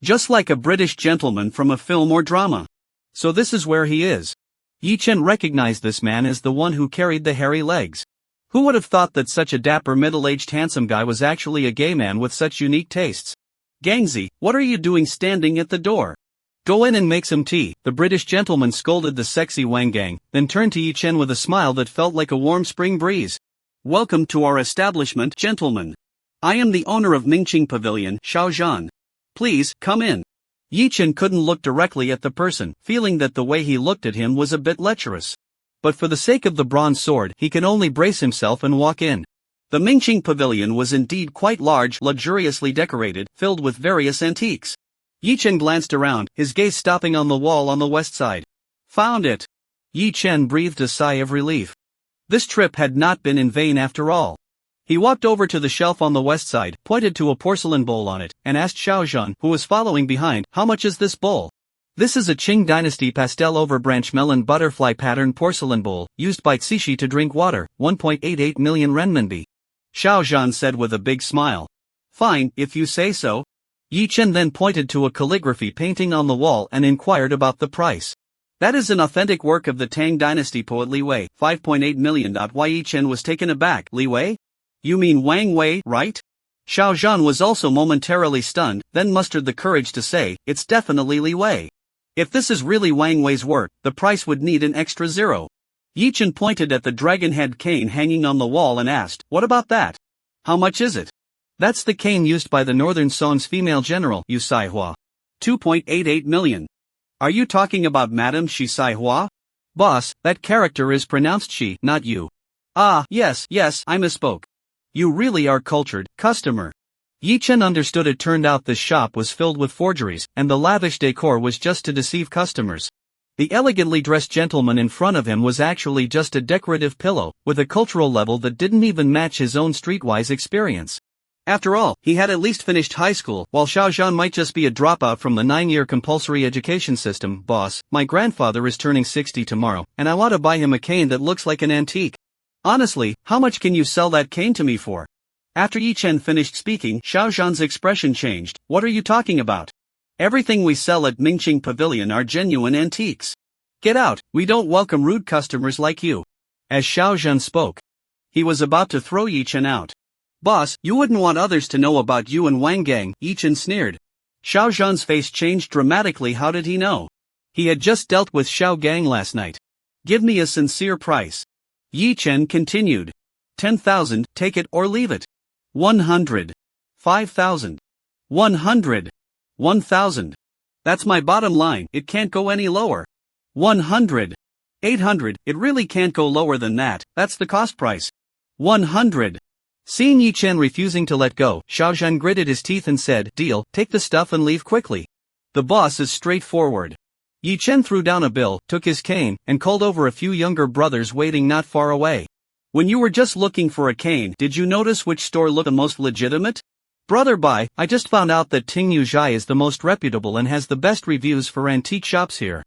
Just like a British gentleman from a film or drama. So this is where he is. Yi Chen recognized this man as the one who carried the hairy legs. Who would have thought that such a dapper middle-aged handsome guy was actually a gay man with such unique tastes? Gangzi, what are you doing standing at the door? Go in and make some tea, the British gentleman scolded the sexy Wang Gang, then turned to Yi Chen with a smile that felt like a warm spring breeze. Welcome to our establishment, gentlemen. I am the owner of Mingqing Pavilion, Xiaozhan. Please, come in. Yi Chen couldn't look directly at the person, feeling that the way he looked at him was a bit lecherous. But for the sake of the bronze sword, he could only brace himself and walk in. The Mingqing Pavilion was indeed quite large, luxuriously decorated, filled with various antiques. Yi Chen glanced around, his gaze stopping on the wall on the west side. Found it! Yi Chen breathed a sigh of relief. This trip had not been in vain after all. He walked over to the shelf on the west side, pointed to a porcelain bowl on it, and asked Xiaozhan, who was following behind, how much is this bowl? This is a Qing Dynasty pastel overbranch melon butterfly pattern porcelain bowl, used by Cixi to drink water, 1.88 million renminbi. Xiaozhan said with a big smile. Fine, if you say so. Yi Chen then pointed to a calligraphy painting on the wall and inquired about the price. That is an authentic work of the Tang Dynasty poet Li Wei, 5.8 million. Yi Chen was taken aback. Li Wei? You mean Wang Wei, right? Xiaozhan was also momentarily stunned, then mustered the courage to say, it's definitely Li Wei. If this is really Wang Wei's work, the price would need an extra zero. Yi Chen pointed at the dragon head cane hanging on the wall and asked, what about that? How much is it? That's the cane used by the Northern Song's female general, Yu Saihua. 2.88 million. Are you talking about Madame Shi Saihua? Boss, that character is pronounced Shi, not you. Ah, yes, I misspoke. You really are cultured, customer. Yi Chen understood. It turned out this shop was filled with forgeries, and the lavish decor was just to deceive customers. The elegantly dressed gentleman in front of him was actually just a decorative pillow, with a cultural level that didn't even match his own streetwise experience. After all, he had at least finished high school, while Xiaozhan might just be a dropout from the 9-year compulsory education system. Boss, my grandfather is turning 60 tomorrow, and I want to buy him a cane that looks like an antique. Honestly, how much can you sell that cane to me for? After Yi Chen finished speaking, Xiaozhan's expression changed. What are you talking about? Everything we sell at Mingqing Pavilion are genuine antiques. Get out, we don't welcome rude customers like you. As Xiaozhan spoke, he was about to throw Yi Chen out. Boss, you wouldn't want others to know about you and Wang Gang, Yi Chen sneered. Xiaozhan's face changed dramatically. How did he know? He had just dealt with Xiao Gang last night. Give me a sincere price. Yi Chen continued. 10,000, take it or leave it. 100. 5,000. 100. 1,000. That's my bottom line, it can't go any lower. 100. 800, it really can't go lower than that, that's the cost price. 100. Seeing Yi Chen refusing to let go, Xiaozhan gritted his teeth and said, deal, take the stuff and leave quickly. The boss is straightforward. Yi Chen threw down a bill, took his cane, and called over a few younger brothers waiting not far away. When you were just looking for a cane, did you notice which store looked the most legitimate? Brother Bai, I just found out that Tingyu Zhai is the most reputable and has the best reviews for antique shops here.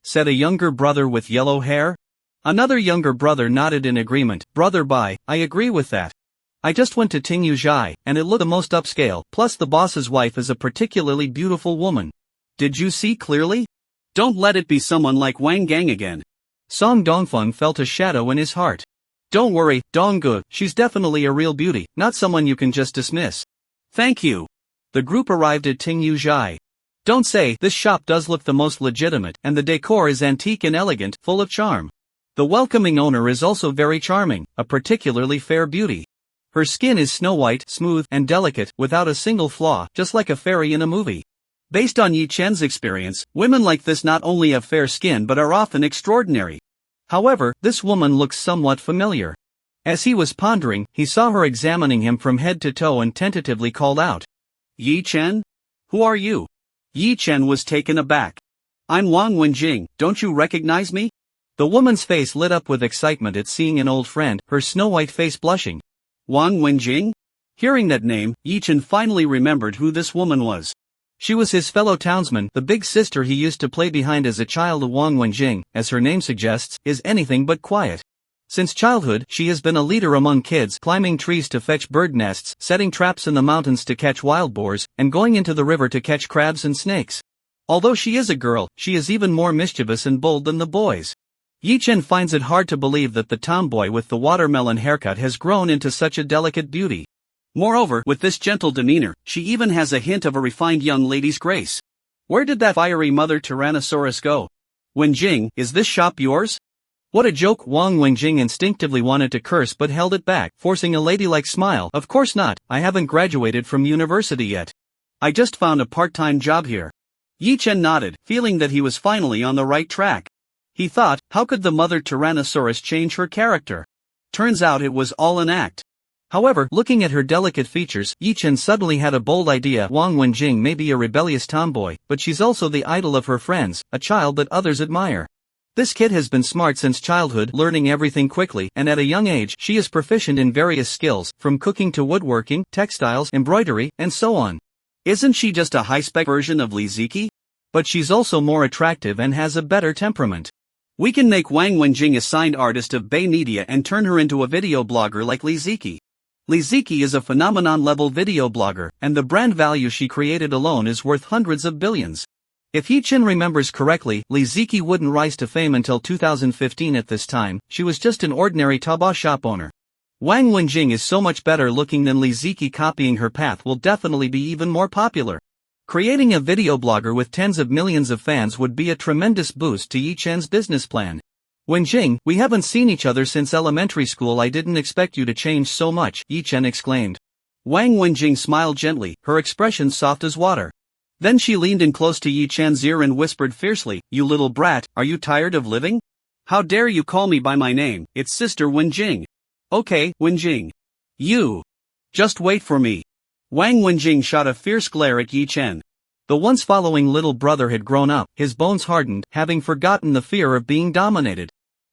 Said a younger brother with yellow hair. Another younger brother nodded in agreement. Brother Bai, I agree with that. I just went to Tingyu Zhai, and it looked the most upscale, plus the boss's wife is a particularly beautiful woman. Did you see clearly? Don't let it be someone like Wang Gang again. Song Dongfeng felt a shadow in his heart. Don't worry, Dongge, she's definitely a real beauty, not someone you can just dismiss. Thank you. The group arrived at Tingyu Zhai. Don't say, this shop does look the most legitimate, and the decor is antique and elegant, full of charm. The welcoming owner is also very charming, a particularly fair beauty. Her skin is snow white, smooth, and delicate, without a single flaw, just like a fairy in a movie. Based on Yi Chen's experience, women like this not only have fair skin but are often extraordinary. However, this woman looks somewhat familiar. As he was pondering, he saw her examining him from head to toe and tentatively called out. Yi Chen? Who are you? Yi Chen was taken aback. I'm Wang Wenjing, don't you recognize me? The woman's face lit up with excitement at seeing an old friend, her snow-white face blushing. Wang Wenjing? Hearing that name, Yi Chen finally remembered who this woman was. She was his fellow townsman, the big sister he used to play behind as a child. Wang Wenjing, as her name suggests, is anything but quiet. Since childhood, she has been a leader among kids, climbing trees to fetch bird nests, setting traps in the mountains to catch wild boars, and going into the river to catch crabs and snakes. Although she is a girl, she is even more mischievous and bold than the boys. Yi Chen finds it hard to believe that the tomboy with the watermelon haircut has grown into such a delicate beauty. Moreover, with this gentle demeanor, she even has a hint of a refined young lady's grace. Where did that fiery mother Tyrannosaurus go? Wenjing, is this shop yours? What a joke! Wang Wenjing instinctively wanted to curse but held it back, forcing a ladylike smile. Of course not, I haven't graduated from university yet. I just found a part-time job here. Yi Chen nodded, feeling that he was finally on the right track. He thought, how could the mother Tyrannosaurus change her character? Turns out it was all an act. However, looking at her delicate features, Yi Chen suddenly had a bold idea. Wang Wenjing may be a rebellious tomboy, but she's also the idol of her friends, a child that others admire. This kid has been smart since childhood, learning everything quickly, and at a young age, she is proficient in various skills, from cooking to woodworking, textiles, embroidery, and so on. Isn't she just a high-spec version of Li Ziki? But she's also more attractive and has a better temperament. We can make Wang Wenjing a signed artist of Bay Media and turn her into a video blogger like Li Ziki. Li Ziki is a phenomenon-level video blogger, and the brand value she created alone is worth hundreds of billions. If Yi Chen remembers correctly, Li Ziki wouldn't rise to fame until 2015. At this time, she was just an ordinary Taobao shop owner. Wang Wenjing is so much better looking than Li Ziki. Copying her path will definitely be even more popular. Creating a video blogger with tens of millions of fans would be a tremendous boost to Yi Chen's business plan. Wenjing, we haven't seen each other since elementary school. I didn't expect you to change so much, Yi Chen exclaimed. Wang Wenjing smiled gently, her expression soft as water. Then she leaned in close to Yi Chen's ear and whispered fiercely, you little brat, are you tired of living? How dare you call me by my name? It's Sister Wenjing. Okay, Wenjing. You. Just wait for me. Wang Wenjing shot a fierce glare at Yi Chen. The once following little brother had grown up, his bones hardened, having forgotten the fear of being dominated.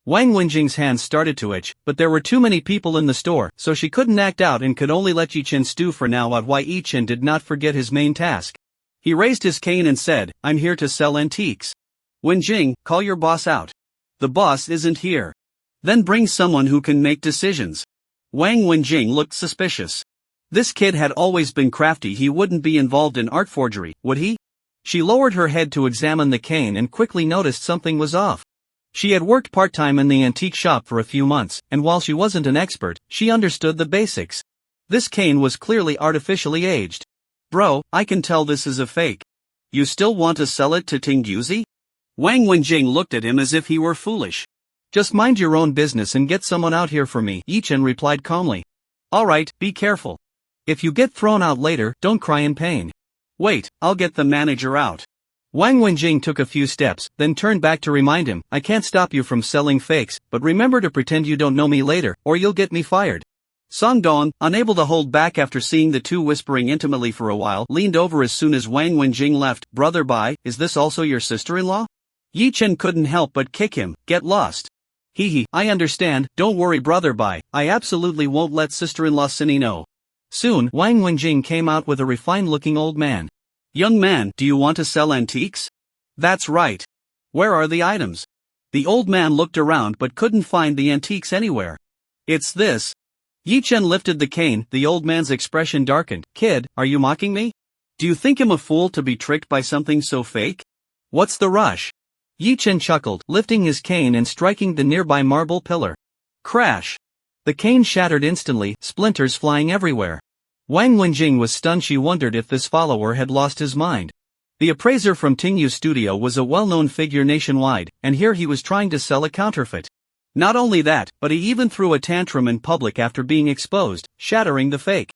Wang Wenjing's hands started to itch, but there were too many people in the store, so she couldn't act out and could only let Yi Chen stew for now. Why Yi Chen did not forget his main task. He raised his cane and said, I'm here to sell antiques. Wenjing, call your boss out. The boss isn't here. Then bring someone who can make decisions. Wang Wenjing looked suspicious. This kid had always been crafty. He wouldn't be involved in art forgery, would he? She lowered her head to examine the cane and quickly noticed something was off. She had worked part-time in the antique shop for a few months, and while she wasn't an expert, she understood the basics. This cane was clearly artificially aged. Bro, I can tell this is a fake. You still want to sell it to Tingyuzi? Wang Wenjing looked at him as if he were foolish. Just mind your own business and get someone out here for me, Yi Chen replied calmly. Alright, be careful. If you get thrown out later, don't cry in pain. Wait, I'll get the manager out. Wang Wenjing took a few steps, then turned back to remind him, I can't stop you from selling fakes, but remember to pretend you don't know me later, or you'll get me fired. Song Dong, unable to hold back after seeing the two whispering intimately for a while, leaned over as soon as Wang Wenjing left. Brother Bai, is this also your sister-in-law? Yi Chen couldn't help but kick him, get lost. Hee, I understand, don't worry Brother Bai, I absolutely won't let sister-in-law Cindy know. Soon, Wang Wenjing came out with a refined-looking old man. Young man, do you want to sell antiques? That's right. Where are the items? The old man looked around but couldn't find the antiques anywhere. It's this. Yi Chen lifted the cane, the old man's expression darkened. Kid, are you mocking me? Do you think I'm a fool to be tricked by something so fake? What's the rush? Yi Chen chuckled, lifting his cane and striking the nearby marble pillar. Crash! The cane shattered instantly, splinters flying everywhere. Wang Wenjing was stunned. She wondered if this follower had lost his mind. The appraiser from Tingyu Studio was a well-known figure nationwide, and here he was trying to sell a counterfeit. Not only that, but he even threw a tantrum in public after being exposed, shattering the fake.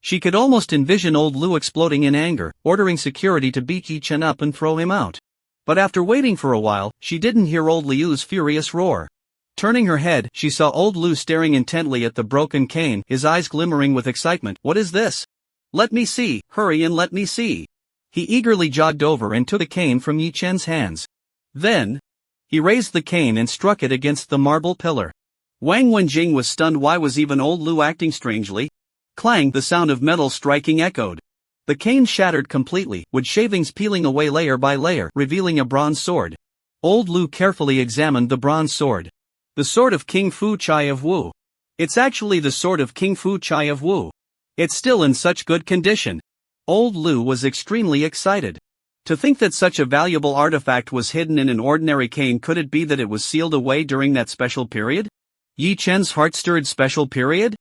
She could almost envision old Lu exploding in anger, ordering security to beat Yi Chen up and throw him out. But after waiting for a while, she didn't hear old Liu's furious roar. Turning her head, she saw old Lu staring intently at the broken cane, his eyes glimmering with excitement. What is this? Let me see, hurry and let me see. He eagerly jogged over and took the cane from Yi Chen's hands. Then, he raised the cane and struck it against the marble pillar. Wang Wenjing was stunned. Why was even old Lu acting strangely? Clang, the sound of metal striking echoed. The cane shattered completely, wood shavings peeling away layer by layer, revealing a bronze sword. Old Lu carefully examined the bronze sword. The sword of King Fu Chai of Wu. It's actually the sword of King Fu Chai of Wu. It's still in such good condition. Old Lu was extremely excited. To think that such a valuable artifact was hidden in an ordinary cane. Could it be that it was sealed away during that special period? Yi Chen's heart-stirred special period?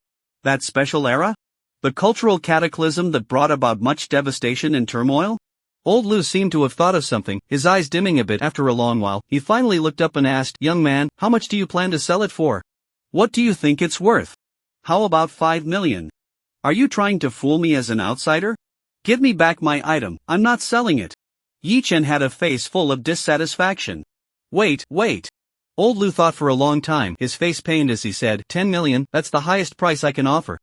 That special era? The cultural cataclysm that brought about much devastation and turmoil? Old Lu seemed to have thought of something, his eyes dimming a bit. After a long while, he finally looked up and asked, "Young man, how much do you plan to sell it for? What do you think it's worth? How about 5 million? Are you trying to fool me as an outsider? Give me back my item, I'm not selling it." Yi Chen had a face full of dissatisfaction. Wait. Old Lu thought for a long time, his face pained as he said, 10 million, that's the highest price I can offer.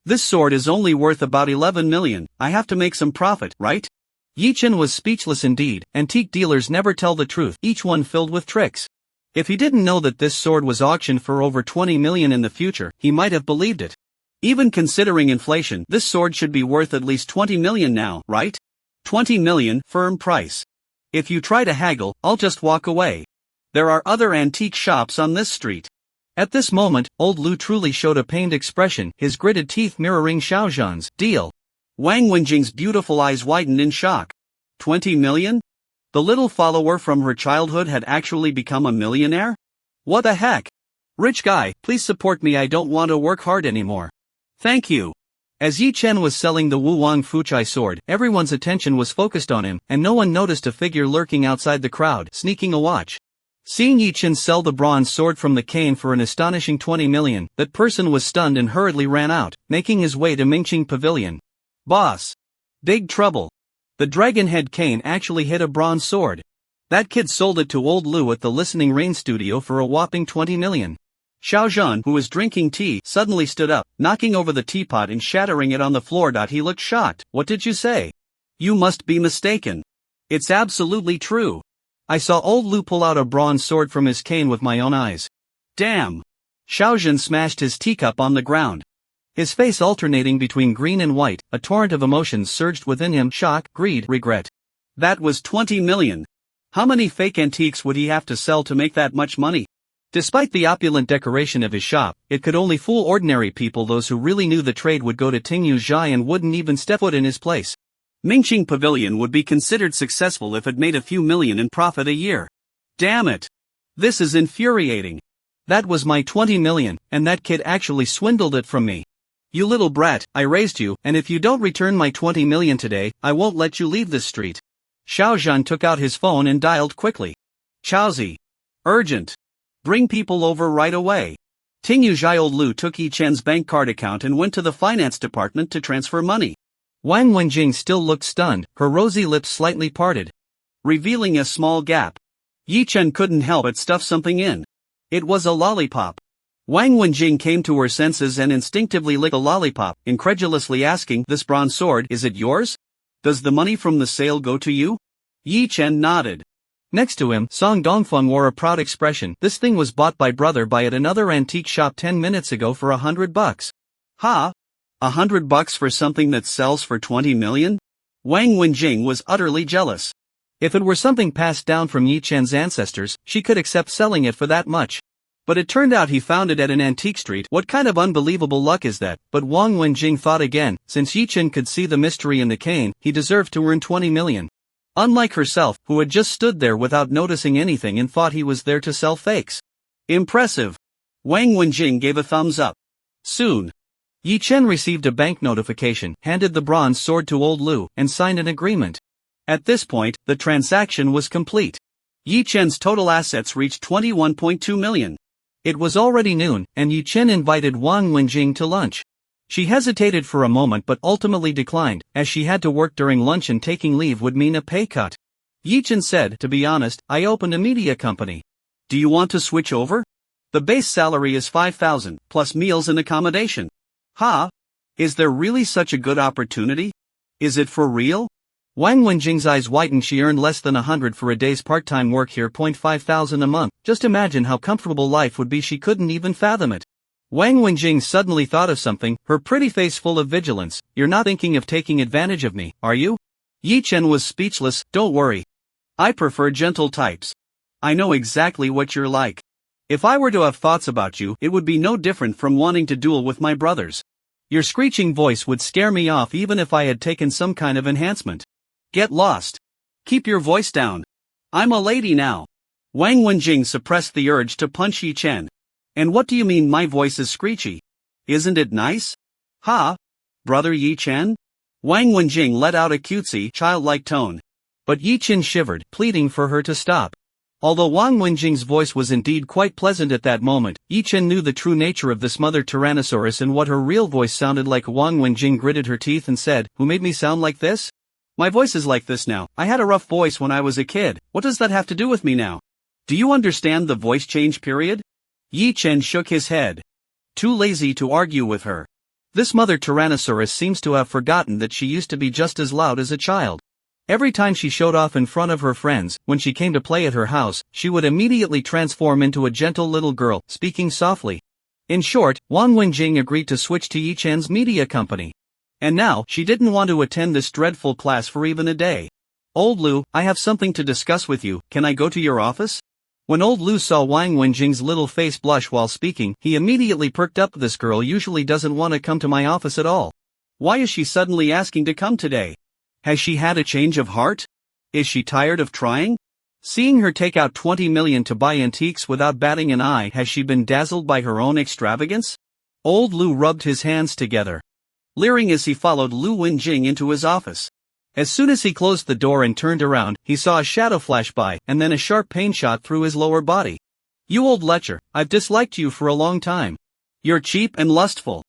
This sword is only worth about 11 million, I have to make some profit, right? Yi Chen was speechless indeed. Antique dealers never tell the truth, each one filled with tricks. If he didn't know that this sword was auctioned for over 20 million in the future, he might have believed it. Even considering inflation, this sword should be worth at least 20 million now, right? 20 million, firm price. If you try to haggle, I'll just walk away. There are other antique shops on this street. At this moment, old Lu truly showed a pained expression, his gritted teeth mirroring Xiaozhan's deal. Wang Wenjing's beautiful eyes widened in shock. 20 million? The little follower from her childhood had actually become a millionaire? What the heck? Rich guy, please support me, I don't want to work hard anymore. Thank you. As Yi Chen was selling the Wu Wang Fuchai sword, everyone's attention was focused on him, and no one noticed a figure lurking outside the crowd, sneaking a watch. Seeing Yi Chen sell the bronze sword from the cane for an astonishing 20 million, that person was stunned and hurriedly ran out, making his way to Mingqing Pavilion. Boss. Big trouble. The dragon head cane actually hit a bronze sword. That kid sold it to old Lu at the Listening Rain studio for a whopping 20 million. Xiaozhan, who was drinking tea, suddenly stood up, knocking over the teapot and shattering it on the floor. He looked shocked. What did you say? You must be mistaken. It's absolutely true. I saw old Lu pull out a bronze sword from his cane with my own eyes. Damn. Xiaozhan smashed his teacup on the ground. His face alternating between green and white, a torrent of emotions surged within him: shock, greed, regret. That was 20 million. How many fake antiques would he have to sell to make that much money? Despite the opulent decoration of his shop, it could only fool ordinary people. Those who really knew the trade would go to Tingyu Zhai and wouldn't even step foot in his place. Mingqing Pavilion would be considered successful if it made a few million in profit a year. Damn it. This is infuriating. That was my 20 million, and that kid actually swindled it from me. You little brat, I raised you, and if you don't return my 20 million today, I won't let you leave this street. Xiaozhan took out his phone and dialed quickly. Chaozi. Urgent. Bring people over right away. Tingyu Zhai. Old Lu took Yi Chen's bank card account and went to the finance department to transfer money. Wang Wenjing still looked stunned, her rosy lips slightly parted, revealing a small gap. Yi Chen couldn't help but stuff something in. It was a lollipop. Wang Wenjing came to her senses and instinctively licked a lollipop, incredulously asking, "This bronze sword, is it yours? Does the money from the sale go to you?" Yi Chen nodded. Next to him, Song Dongfeng wore a proud expression. "This thing was bought by brother by at another antique shop 10 minutes ago for $100. Ha? $100 for something that sells for 20 million? Wang Wenjing was utterly jealous. If it were something passed down from Yi Chen's ancestors, she could accept selling it for that much. But it turned out he found it at an antique street. What kind of unbelievable luck is that? But Wang Wenjing thought again, since Yi Chen could see the mystery in the cane, he deserved to earn 20 million. Unlike herself, who had just stood there without noticing anything and thought he was there to sell fakes. Impressive. Wang Wenjing gave a thumbs up. Soon, Yi Chen received a bank notification, handed the bronze sword to old Lu, and signed an agreement. At this point, the transaction was complete. Yi Chen's total assets reached 21.2 million. It was already noon, and Yi Chen invited Wang Wenjing to lunch. She hesitated for a moment but ultimately declined, as she had to work during lunch and taking leave would mean a pay cut. Yi-chan said, to be honest, I opened a media company. Do you want to switch over? The base salary is 5,000, plus meals and accommodation. Ha! Is there really such a good opportunity? Is it for real? Wang Wenjing's eyes widened. She earned less than 100 for a day's part-time work here. 5,000 a month. Just imagine how comfortable life would be. She couldn't even fathom it. Wang Wenjing suddenly thought of something, her pretty face full of vigilance. You're not thinking of taking advantage of me, are you? Yi-chen was speechless. Don't worry. I prefer gentle types. I know exactly what you're like. If I were to have thoughts about you, it would be no different from wanting to duel with my brothers. Your screeching voice would scare me off even if I had taken some kind of enhancement. Get lost. Keep your voice down. I'm a lady now. Wang Wenjing suppressed the urge to punch Yi-chen. And what do you mean my voice is screechy? Isn't it nice? Ha! Brother Yi-chen? Wang Wenjing let out a cutesy, childlike tone. But Yi-chen shivered, pleading for her to stop. Although Wang Wenjing's voice was indeed quite pleasant at that moment, Yi-chen knew the true nature of this mother Tyrannosaurus and what her real voice sounded like. Wang Wenjing gritted her teeth and said, Who made me sound like this? My voice is like this now. I had a rough voice when I was a kid. What does that have to do with me now? Do you understand the voice change period? Yi-chen shook his head. Too lazy to argue with her. This mother Tyrannosaurus seems to have forgotten that she used to be just as loud as a child. Every time she showed off in front of her friends, when she came to play at her house, she would immediately transform into a gentle little girl, speaking softly. In short, Wang Wenjing agreed to switch to Yi-chan's media company. And now, she didn't want to attend this dreadful class for even a day. Old Lu, I have something to discuss with you. Can I go to your office? When old Lu saw Wang Wenjing's little face blush while speaking, he immediately perked up. This girl usually doesn't want to come to my office at all. Why is she suddenly asking to come today? Has she had a change of heart? Is she tired of trying? Seeing her take out 20 million to buy antiques without batting an eye, has she been dazzled by her own extravagance? Old Lu rubbed his hands together, leering as he followed Lu Wenjing into his office. As soon as he closed the door and turned around, he saw a shadow flash by, and then a sharp pain shot through his lower body. You old lecher, I've disliked you for a long time. You're cheap and lustful.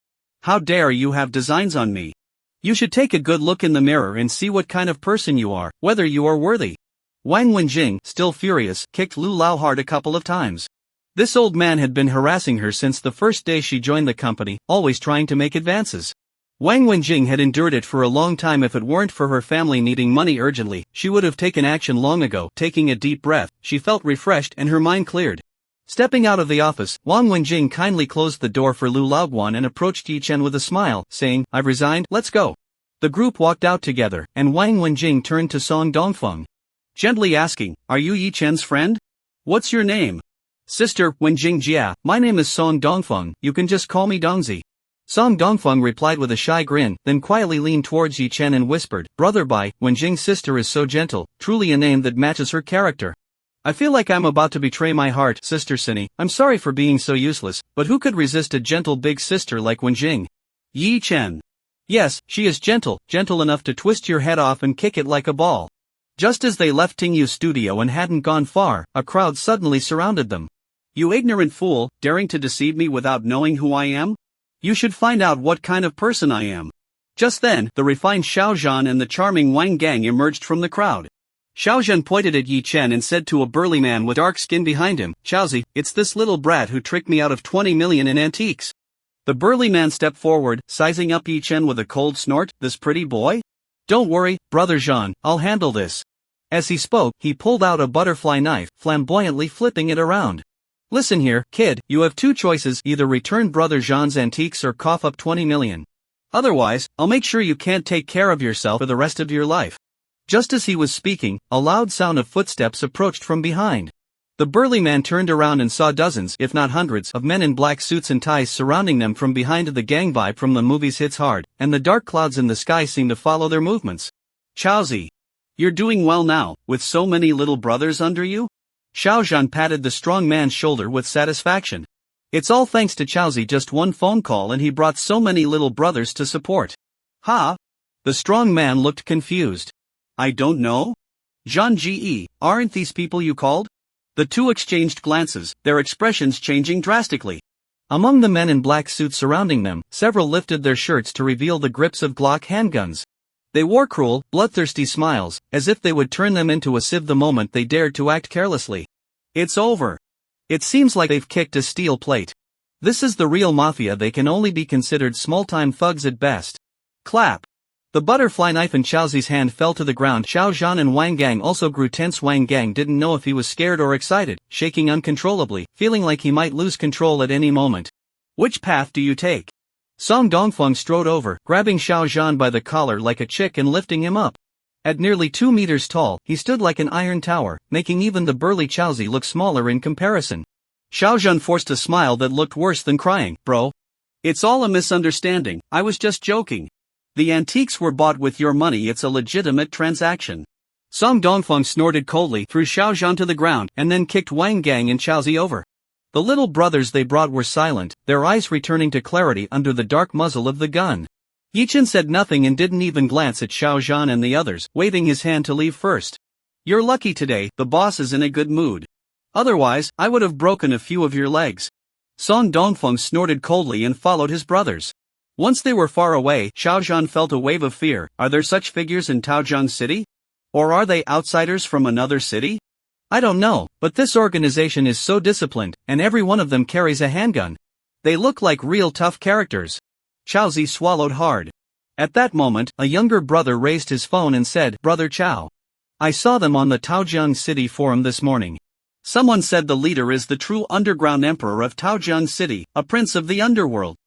How dare you have designs on me? You should take a good look in the mirror and see what kind of person you are, whether you are worthy. Wang Wenjing, still furious, kicked Lu Lao hard a couple of times. This old man had been harassing her since the first day she joined the company, always trying to make advances. Wang Wenjing had endured it for a long time. If it weren't for her family needing money urgently, she would have taken action long ago. Taking a deep breath, she felt refreshed and her mind cleared. Stepping out of the office, Wang Wenjing kindly closed the door for Lu Laoguan and approached Yi-chen with a smile, saying, I've resigned, let's go. The group walked out together, and Wang Wenjing turned to Song Dongfeng, gently asking, Are you Yi-chen's friend? What's your name? Sister, Wenjing Jia, my name is Song Dongfeng, you can just call me Dongzi. Song Dongfeng replied with a shy grin, then quietly leaned towards Yi-chen and whispered, Brother Bai, Wenjing's sister is so gentle, truly a name that matches her character. I feel like I'm about to betray my heart, Sister Cinny. I'm sorry for being so useless, but who could resist a gentle big sister like Wenjing? Yi-chen. Yes, she is gentle, gentle enough to twist your head off and kick it like a ball. Just as they left Tingyu's studio and hadn't gone far, a crowd suddenly surrounded them. You ignorant fool, daring to deceive me without knowing who I am? You should find out what kind of person I am. Just then, the refined Xiaozhan and the charming Wang Gang emerged from the crowd. Xiaozhan pointed at Yi-chen and said to a burly man with dark skin behind him, Xiaozi, it's this little brat who tricked me out of 20 million in antiques. The burly man stepped forward, sizing up Yi-chen with a cold snort, this pretty boy? Don't worry, brother Zhan, I'll handle this. As he spoke, he pulled out a butterfly knife, flamboyantly flipping it around. Listen here, kid, you have two choices, either return brother Zhan's antiques or cough up 20 million. Otherwise, I'll make sure you can't take care of yourself for the rest of your life. Just as he was speaking, a loud sound of footsteps approached from behind. The burly man turned around and saw dozens, if not hundreds, of men in black suits and ties surrounding them from behind. The gang vibe from the movies hits hard, and the dark clouds in the sky seem to follow their movements. Chaozi, you're doing well now, with so many little brothers under you? Xiaozhan patted the strong man's shoulder with satisfaction. It's all thanks to Chaozi, just one phone call and he brought so many little brothers to support. Ha! The strong man looked confused. I don't know? Zhan Ji, aren't these people you called? The two exchanged glances, their expressions changing drastically. Among the men in black suits surrounding them, several lifted their shirts to reveal the grips of Glock handguns. They wore cruel, bloodthirsty smiles, as if they would turn them into a sieve the moment they dared to act carelessly. It's over. It seems like they've kicked a steel plate. This is the real mafia. They can only be considered small-time thugs at best. Clap. The butterfly knife in Chaozi's hand fell to the ground. Xiao Zhan and Wang Gang also grew tense. Wang Gang didn't know if he was scared or excited, shaking uncontrollably, feeling like he might lose control at any moment. Which path do you take? Song Dongfeng strode over, grabbing Xiao Zhan by the collar like a chick and lifting him up. At nearly 2 meters tall, he stood like an iron tower, making even the burly Chaozi look smaller in comparison. Xiao Zhan forced a smile that looked worse than crying. Bro. It's all a misunderstanding, I was just joking. The antiques were bought with your money. It's a legitimate transaction. Song Dongfeng snorted coldly, threw Xiao Zhan to the ground, and then kicked Wang Gang and Chaozi over. The little brothers they brought were silent, their eyes returning to clarity under the dark muzzle of the gun. Yichen said nothing and didn't even glance at Xiao Zhan and the others, waving his hand to leave first. You're lucky today, the boss is in a good mood. Otherwise, I would have broken a few of your legs. Song Dongfeng snorted coldly and followed his brothers. Once they were far away, Xiao Zhan felt a wave of fear. Are there such figures in Taojiang City? Or are they outsiders from another city? I don't know, but this organization is so disciplined, and every one of them carries a handgun. They look like real tough characters. Chaozi swallowed hard. At that moment, a younger brother raised his phone and said, Brother Chao. I saw them on the Taojiang City forum this morning. Someone said the leader is the true underground emperor of Taojiang City, a prince of the underworld.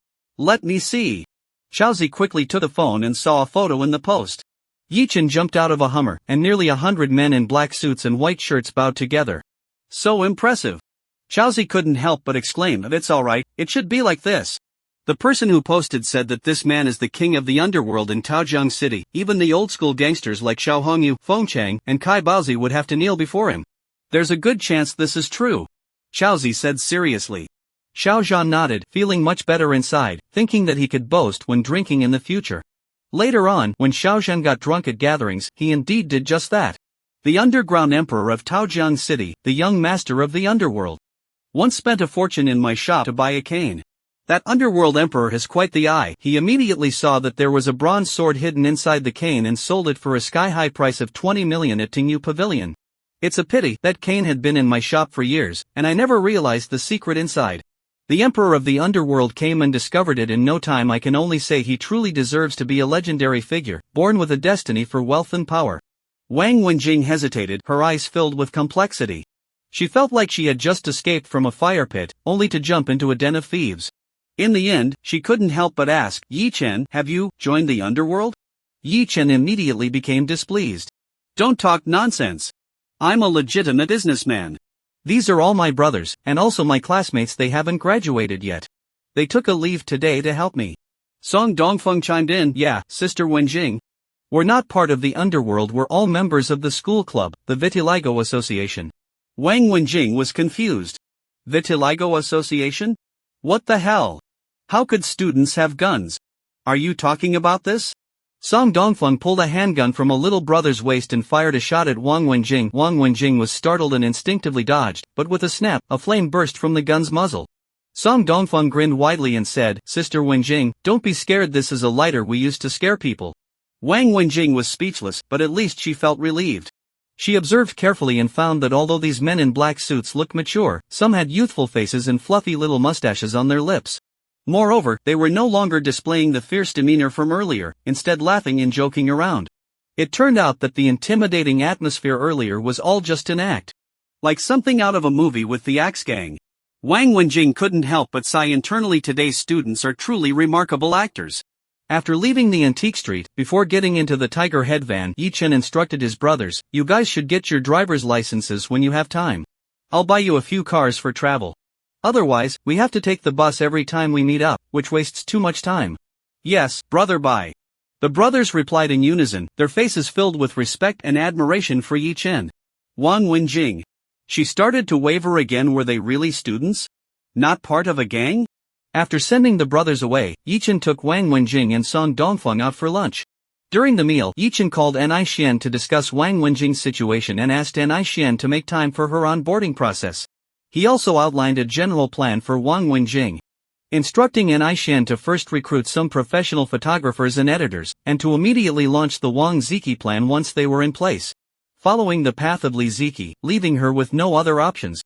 Let me see. Chaozi quickly took the phone and saw a photo in the post. Yichen jumped out of a Hummer, and nearly 100 men in black suits and white shirts bowed together. So impressive. Chaozi couldn't help but exclaim, it's alright, it should be like this. The person who posted said that this man is the king of the underworld in Taojiang City. Even the old-school gangsters like Xiao Hongyu, Feng Chang, and Kai Baozi would have to kneel before him. There's a good chance this is true. Chaozi said seriously. Xiao Zhan nodded, feeling much better inside, thinking that he could boast when drinking in the future. Later on, when Xiao Zhan got drunk at gatherings, he indeed did just that. The underground emperor of Taojiang City, the young master of the underworld. Once spent a fortune in my shop to buy a cane. That underworld emperor has quite the eye. He immediately saw that there was a bronze sword hidden inside the cane and sold it for a sky-high price of 20 million at Tingyu Pavilion. It's a pity, that cane had been in my shop for years, and I never realized the secret inside. The Emperor of the Underworld came and discovered it in no time. I can only say he truly deserves to be a legendary figure, born with a destiny for wealth and power. Wang Wenjing hesitated, her eyes filled with complexity. She felt like she had just escaped from a fire pit, only to jump into a den of thieves. In the end, she couldn't help but ask, Yi Chen, have you joined the underworld? Yi Chen immediately became displeased. Don't talk nonsense. I'm a legitimate businessman. These are all my brothers, and also my classmates. They haven't graduated yet. They took a leave today to help me. Song Dongfeng chimed in, yeah, Sister Wenjing. We're not part of the underworld, we're all members of the school club, the Vitiligo Association. Wang Wenjing was confused. Vitiligo Association? What the hell? How could students have guns? Are you talking about this? Song Dongfeng pulled a handgun from a little brother's waist and fired a shot at Wang Wenjing. Wang Wenjing was startled and instinctively dodged, but with a snap, a flame burst from the gun's muzzle. Song Dongfeng grinned widely and said, Sister Wenjing, don't be scared, this is a lighter we use to scare people. Wang Wenjing was speechless, but at least she felt relieved. She observed carefully and found that although these men in black suits looked mature, some had youthful faces and fluffy little mustaches on their lips. Moreover, they were no longer displaying the fierce demeanor from earlier, instead laughing and joking around. It turned out that the intimidating atmosphere earlier was all just an act. Like something out of a movie with the Axe Gang. Wang Wenjing couldn't help but sigh internally. Today's students are truly remarkable actors. After leaving the antique street, before getting into the Tiger Head van, Yi Chen instructed his brothers, you guys should get your driver's licenses when you have time. I'll buy you a few cars for travel. Otherwise, we have to take the bus every time we meet up, which wastes too much time. Yes, brother, bye. The brothers replied in unison, their faces filled with respect and admiration for Yi Chen. Wang Wenjing. She started to waver again. Were they really students? Not part of a gang? After sending the brothers away, Yi Chen took Wang Wenjing and Song Dongfeng out for lunch. During the meal, Yi Chen called Ni Xian to discuss Wang Wenjing's situation and asked Ni Xian to make time for her onboarding process. He also outlined a general plan for Wang Wenjing. instructing An Aishan to first recruit some professional photographers and editors, and to immediately launch the Wang Ziki plan once they were in place. Following the path of Li Ziki, leaving her with no other options.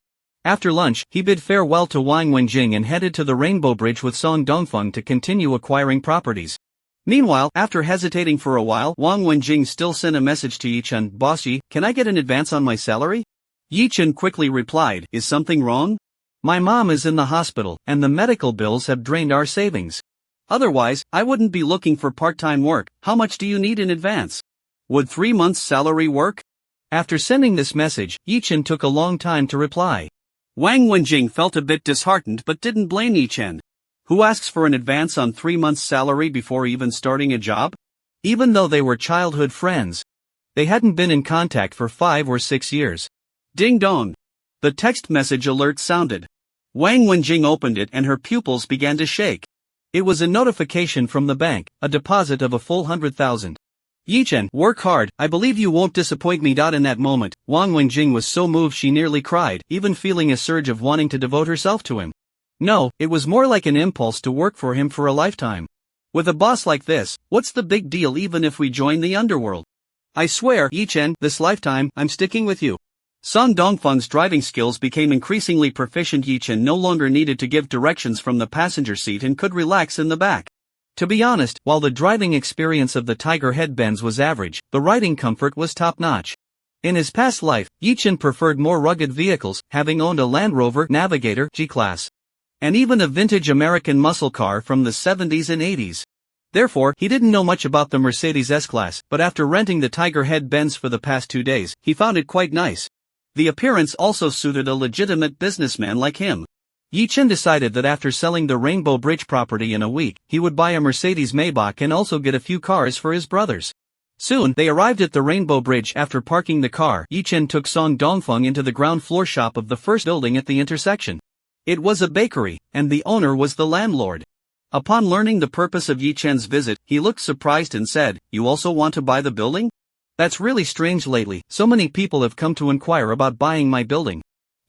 After lunch, he bid farewell to Wang Wenjing and headed to the Rainbow Bridge with Song Dongfeng to continue acquiring properties. Meanwhile, after hesitating for a while, Wang Wenjing still sent a message to Yichen, "Boss Yi, can I get an advance on my salary?" Yichen quickly replied, "Is something wrong? My mom is in the hospital, and the medical bills have drained our savings. Otherwise, I wouldn't be looking for part-time work. How much do you need in advance? Would 3 months' salary work?" After sending this message, Yichen took a long time to reply. Wang Wenjing felt a bit disheartened but didn't blame Yichen. Who asks for an advance on 3 months' salary before even starting a job? Even though they were childhood friends, they hadn't been in contact for 5 or 6 years. Ding dong! The text message alert sounded. Wang Wenjing opened it and her pupils began to shake. It was a notification from the bank, a deposit of a full 100,000. Yichen, work hard, I believe you won't disappoint me. In that moment, Wang Wenjing was so moved she nearly cried, even feeling a surge of wanting to devote herself to him. No, it was more like an impulse to work for him for a lifetime. With a boss like this, what's the big deal even if we join the underworld? I swear, Yichen, this lifetime, I'm sticking with you. Song Dongfeng's driving skills became increasingly proficient. Yichen no longer needed to give directions from the passenger seat and could relax in the back. To be honest, while the driving experience of the Tiger Head Benz was average, the riding comfort was top-notch. In his past life, Yichen preferred more rugged vehicles, having owned a Land Rover Navigator G-Class. And even a vintage American muscle car from the 70s and 80s. Therefore, he didn't know much about the Mercedes S-Class, but after renting the Tiger Head Benz for the past 2 days, he found it quite nice. The appearance also suited a legitimate businessman like him. Yichen decided that after selling the Rainbow Bridge property in a week, he would buy a Mercedes Maybach and also get a few cars for his brothers. Soon, they arrived at the Rainbow Bridge. After parking the car, Yichen took Song Dongfeng into the ground floor shop of the first building at the intersection. It was a bakery, and the owner was the landlord. Upon learning the purpose of Yichen's visit, he looked surprised and said, "You also want to buy the building? That's really strange lately, so many people have come to inquire about buying my building."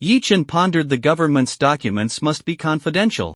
Yichen pondered. The government's documents must be confidential.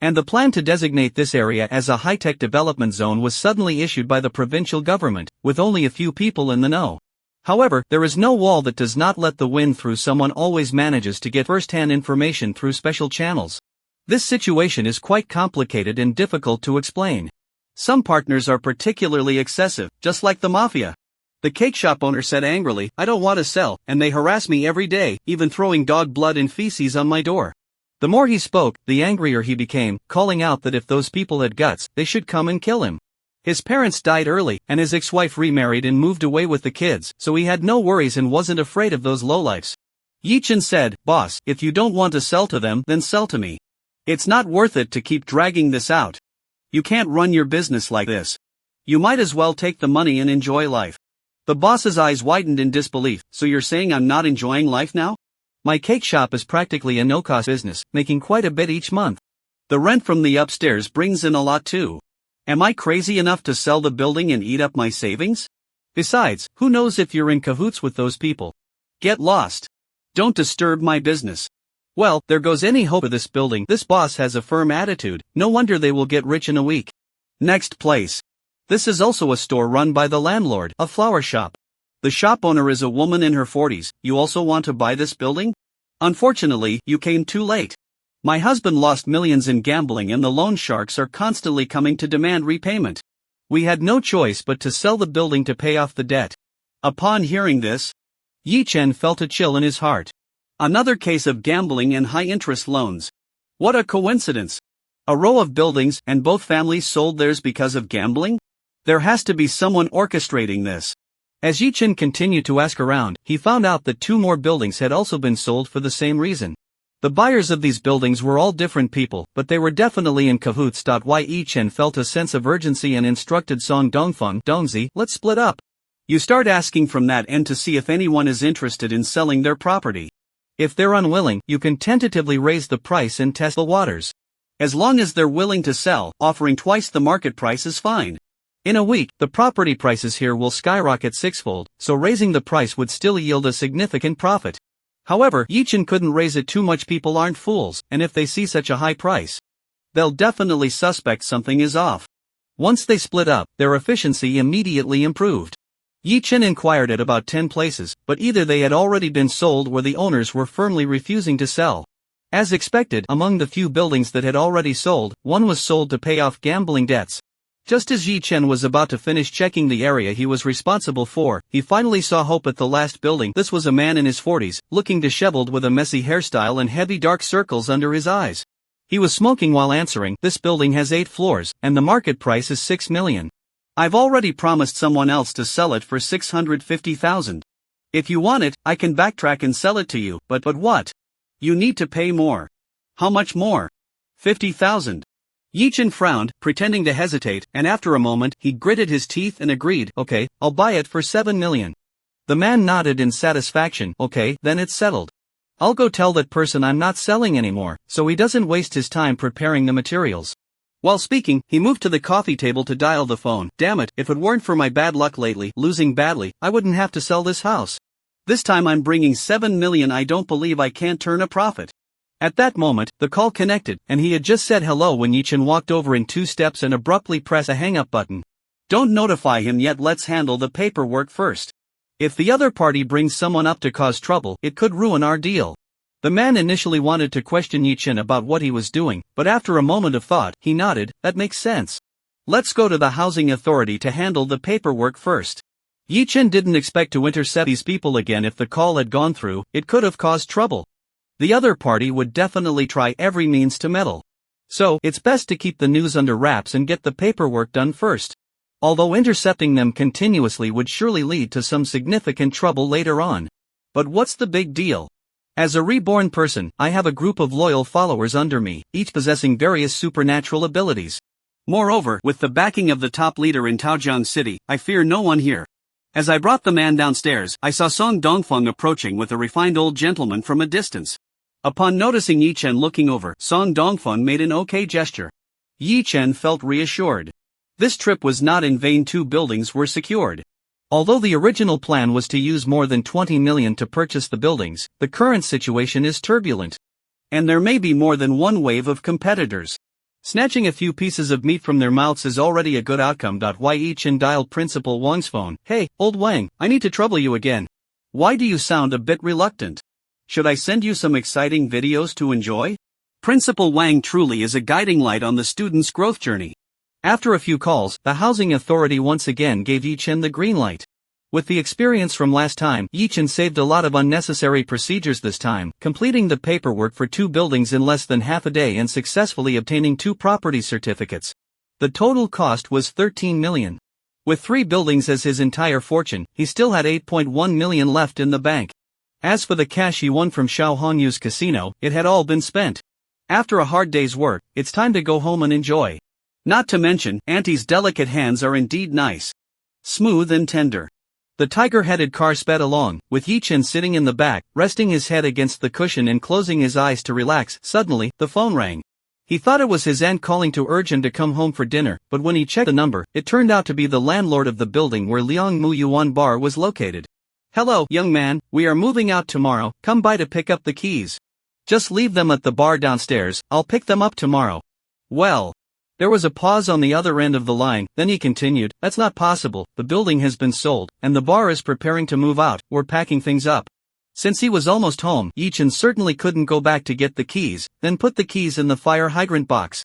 And the plan to designate this area as a high-tech development zone was suddenly issued by the provincial government, with only a few people in the know. However, there is no wall that does not let the wind through. Someone always manages to get first-hand information through special channels. This situation is quite complicated and difficult to explain. Some partners are particularly excessive, just like the mafia. The cake shop owner said angrily, "I don't want to sell, and they harass me every day, even throwing dog blood and feces on my door." The more he spoke, the angrier he became, calling out that if those people had guts, they should come and kill him. His parents died early, and his ex-wife remarried and moved away with the kids, so he had no worries and wasn't afraid of those lowlifes. Yichen said, "Boss, if you don't want to sell to them, then sell to me. It's not worth it to keep dragging this out. You can't run your business like this. You might as well take the money and enjoy life." The boss's eyes widened in disbelief. "So you're saying I'm not enjoying life now? My cake shop is practically a no-cost business, making quite a bit each month. The rent from the upstairs brings in a lot too. Am I crazy enough to sell the building and eat up my savings? Besides, who knows if you're in cahoots with those people? Get lost. Don't disturb my business." Well, there goes any hope of this building. This boss has a firm attitude, no wonder they will get rich in a week. Next place. This is also a store run by the landlord, a flower shop. The shop owner is a woman in her 40s. "You also want to buy this building? Unfortunately, you came too late. My husband lost millions in gambling and the loan sharks are constantly coming to demand repayment. We had no choice but to sell the building to pay off the debt." Upon hearing this, Yichen felt a chill in his heart. Another case of gambling and high-interest loans. What a coincidence. A row of buildings, and both families sold theirs because of gambling? There has to be someone orchestrating this. As Yichen continued to ask around, he found out that 2 more buildings had also been sold for the same reason. The buyers of these buildings were all different people, but they were definitely in cahoots. Yichen felt a sense of urgency and instructed Song Dongfeng, "Dongzi, let's split up. You start asking from that end to see if anyone is interested in selling their property. If they're unwilling, you can tentatively raise the price and test the waters. As long as they're willing to sell, offering twice the market price is fine. In a week, the property prices here will skyrocket 6-fold, so raising the price would still yield a significant profit. However, Yichen couldn't raise it too much. People aren't fools, and if they see such a high price, they'll definitely suspect something is off. Once they split up, their efficiency immediately improved. Yi Chen inquired at about 10 places, but either they had already been sold or the owners were firmly refusing to sell. As expected, among the few buildings that had already sold, one was sold to pay off gambling debts. Just as Yi Chen was about to finish checking the area he was responsible for, he finally saw hope at the last building. This was a man in his 40s, looking disheveled with a messy hairstyle and heavy dark circles under his eyes. He was smoking while answering. This building has 8 floors, and the market price is 6 million. I've already promised someone else to sell it for 650,000. If you want it, I can backtrack and sell it to you, but what? You need to pay more. How much more? 50,000. Yi Chen frowned, pretending to hesitate, and after a moment, he gritted his teeth and agreed, okay, I'll buy it for 7 million. The man nodded in satisfaction. Okay, then it's settled. I'll go tell that person I'm not selling anymore, so he doesn't waste his time preparing the materials. While speaking, he moved to the coffee table to dial the phone. Damn it, if it weren't for my bad luck lately, losing badly, I wouldn't have to sell this house. This time I'm bringing 7 million. I don't believe I can't turn a profit. At that moment, the call connected, and he had just said hello when Yi Chen walked over in 2 steps and abruptly pressed a hang-up button. Don't notify him yet, let's handle the paperwork first. If the other party brings someone up to cause trouble, it could ruin our deal. The man initially wanted to question Yi Chen about what he was doing, but after a moment of thought, he nodded. That makes sense. Let's go to the housing authority to handle the paperwork first. Yi Chen didn't expect to intercept these people again. If the call had gone through, it could have caused trouble. The other party would definitely try every means to meddle. So, it's best to keep the news under wraps and get the paperwork done first. Although intercepting them continuously would surely lead to some significant trouble later on. But what's the big deal? As a reborn person, I have a group of loyal followers under me, each possessing various supernatural abilities. Moreover, with the backing of the top leader in Taojiang City, I fear no one here. As I brought the man downstairs, I saw Song Dongfeng approaching with a refined old gentleman from a distance. Upon noticing Yi Chen looking over, Song Dongfeng made an okay gesture. Yi Chen felt reassured. This trip was not in vain. 2 buildings were secured. Although the original plan was to use more than 20 million to purchase the buildings, the current situation is turbulent. And there may be more than one wave of competitors. Snatching a few pieces of meat from their mouths is already a good outcome. Yi Chen dialed Principal Wang's phone. Hey, old Wang, I need to trouble you again. Why do you sound a bit reluctant? Should I send you some exciting videos to enjoy? Principal Wang truly is a guiding light on the student's growth journey. After a few calls, the housing authority once again gave Yi Chen the green light. With the experience from last time, Yi Chen saved a lot of unnecessary procedures this time, completing the paperwork for 2 buildings in less than half a day and successfully obtaining 2 property certificates. The total cost was 13 million. With 3 buildings as his entire fortune, he still had 8.1 million left in the bank. As for the cash he won from Xiao Hongyu's casino, it had all been spent. After a hard day's work, it's time to go home and enjoy. Not to mention, Auntie's delicate hands are indeed nice. Smooth and tender. The tiger-headed car sped along, with Yi Chen sitting in the back, resting his head against the cushion and closing his eyes to relax. Suddenly, the phone rang. He thought it was his aunt calling to urge him to come home for dinner, but when he checked the number, it turned out to be the landlord of the building where Liang Mu Yuan Bar was located. Hello, young man, we are moving out tomorrow, come by to pick up the keys. Just leave them at the bar downstairs, I'll pick them up tomorrow. Well. There was a pause on the other end of the line, then he continued, that's not possible, the building has been sold, and the bar is preparing to move out, we're packing things up. Since he was almost home, Yi Chen certainly couldn't go back to get the keys, then put the keys in the fire hydrant box.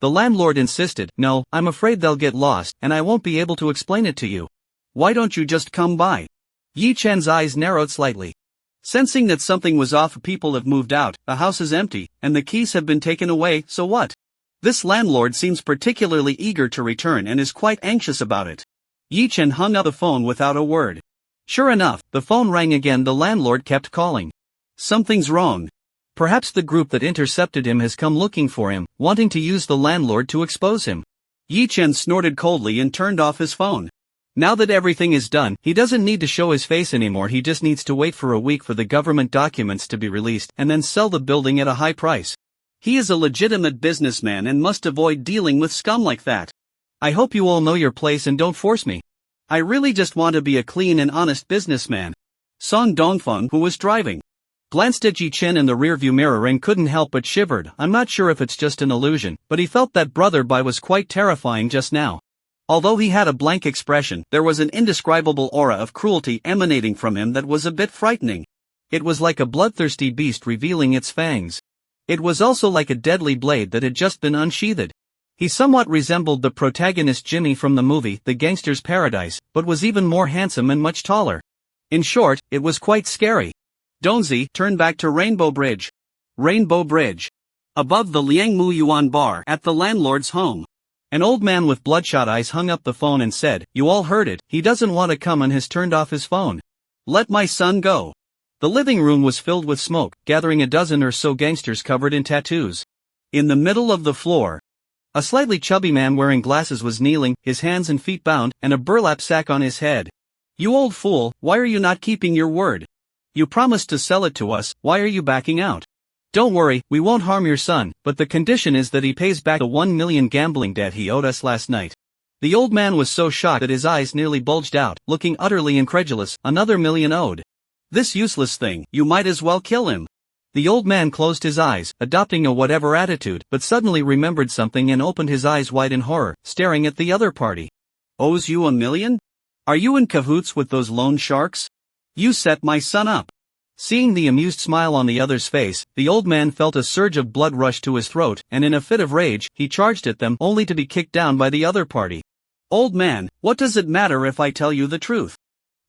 The landlord insisted, no, I'm afraid they'll get lost, and I won't be able to explain it to you. Why don't you just come by? Yi Chen's eyes narrowed slightly. Sensing that something was off, people have moved out, the house is empty, and the keys have been taken away, so what? This landlord seems particularly eager to return and is quite anxious about it. Yi Chen hung up the phone without a word. Sure enough, the phone rang again. The landlord kept calling. Something's wrong. Perhaps the group that intercepted him has come looking for him, wanting to use the landlord to expose him. Yi Chen snorted coldly and turned off his phone. Now that everything is done, he doesn't need to show his face anymore. He just needs to wait for a week for the government documents to be released and then sell the building at a high price. He is a legitimate businessman and must avoid dealing with scum like that. I hope you all know your place and don't force me. I really just want to be a clean and honest businessman. Song Dongfeng, who was driving. glanced at Yi Chen in the rearview mirror and couldn't help but shivered. I'm not sure if it's just an illusion, but he felt that Brother Bai was quite terrifying just now. Although he had a blank expression, there was an indescribable aura of cruelty emanating from him that was a bit frightening. It was like a bloodthirsty beast revealing its fangs. It was also like a deadly blade that had just been unsheathed. He somewhat resembled the protagonist Jimmy from the movie The Gangster's Paradise, but was even more handsome and much taller. In short, it was quite scary. Donzi turned back to Rainbow Bridge. Rainbow Bridge. Above the Liangmu Yuan bar at the landlord's home. An old man with bloodshot eyes hung up the phone and said, "You all heard it, he doesn't want to come and has turned off his phone. Let my son go." The living room was filled with smoke, gathering a dozen or so gangsters covered in tattoos. In the middle of the floor, a slightly chubby man wearing glasses was kneeling, his hands and feet bound, and a burlap sack on his head. "You old fool, why are you not keeping your word? You promised to sell it to us, why are you backing out? Don't worry, we won't harm your son, but the condition is that he pays back the 1 million gambling debt he owed us last night." The old man was so shocked that his eyes nearly bulged out, looking utterly incredulous. "Another million owed? This useless thing, you might as well kill him." The old man closed his eyes, adopting a whatever attitude, but suddenly remembered something and opened his eyes wide in horror, staring at the other party. "Owes you 1 million? Are you in cahoots with those loan sharks? You set my son up." Seeing the amused smile on the other's face, the old man felt a surge of blood rush to his throat, and in a fit of rage, he charged at them, only to be kicked down by the other party. "Old man, what does it matter if I tell you the truth?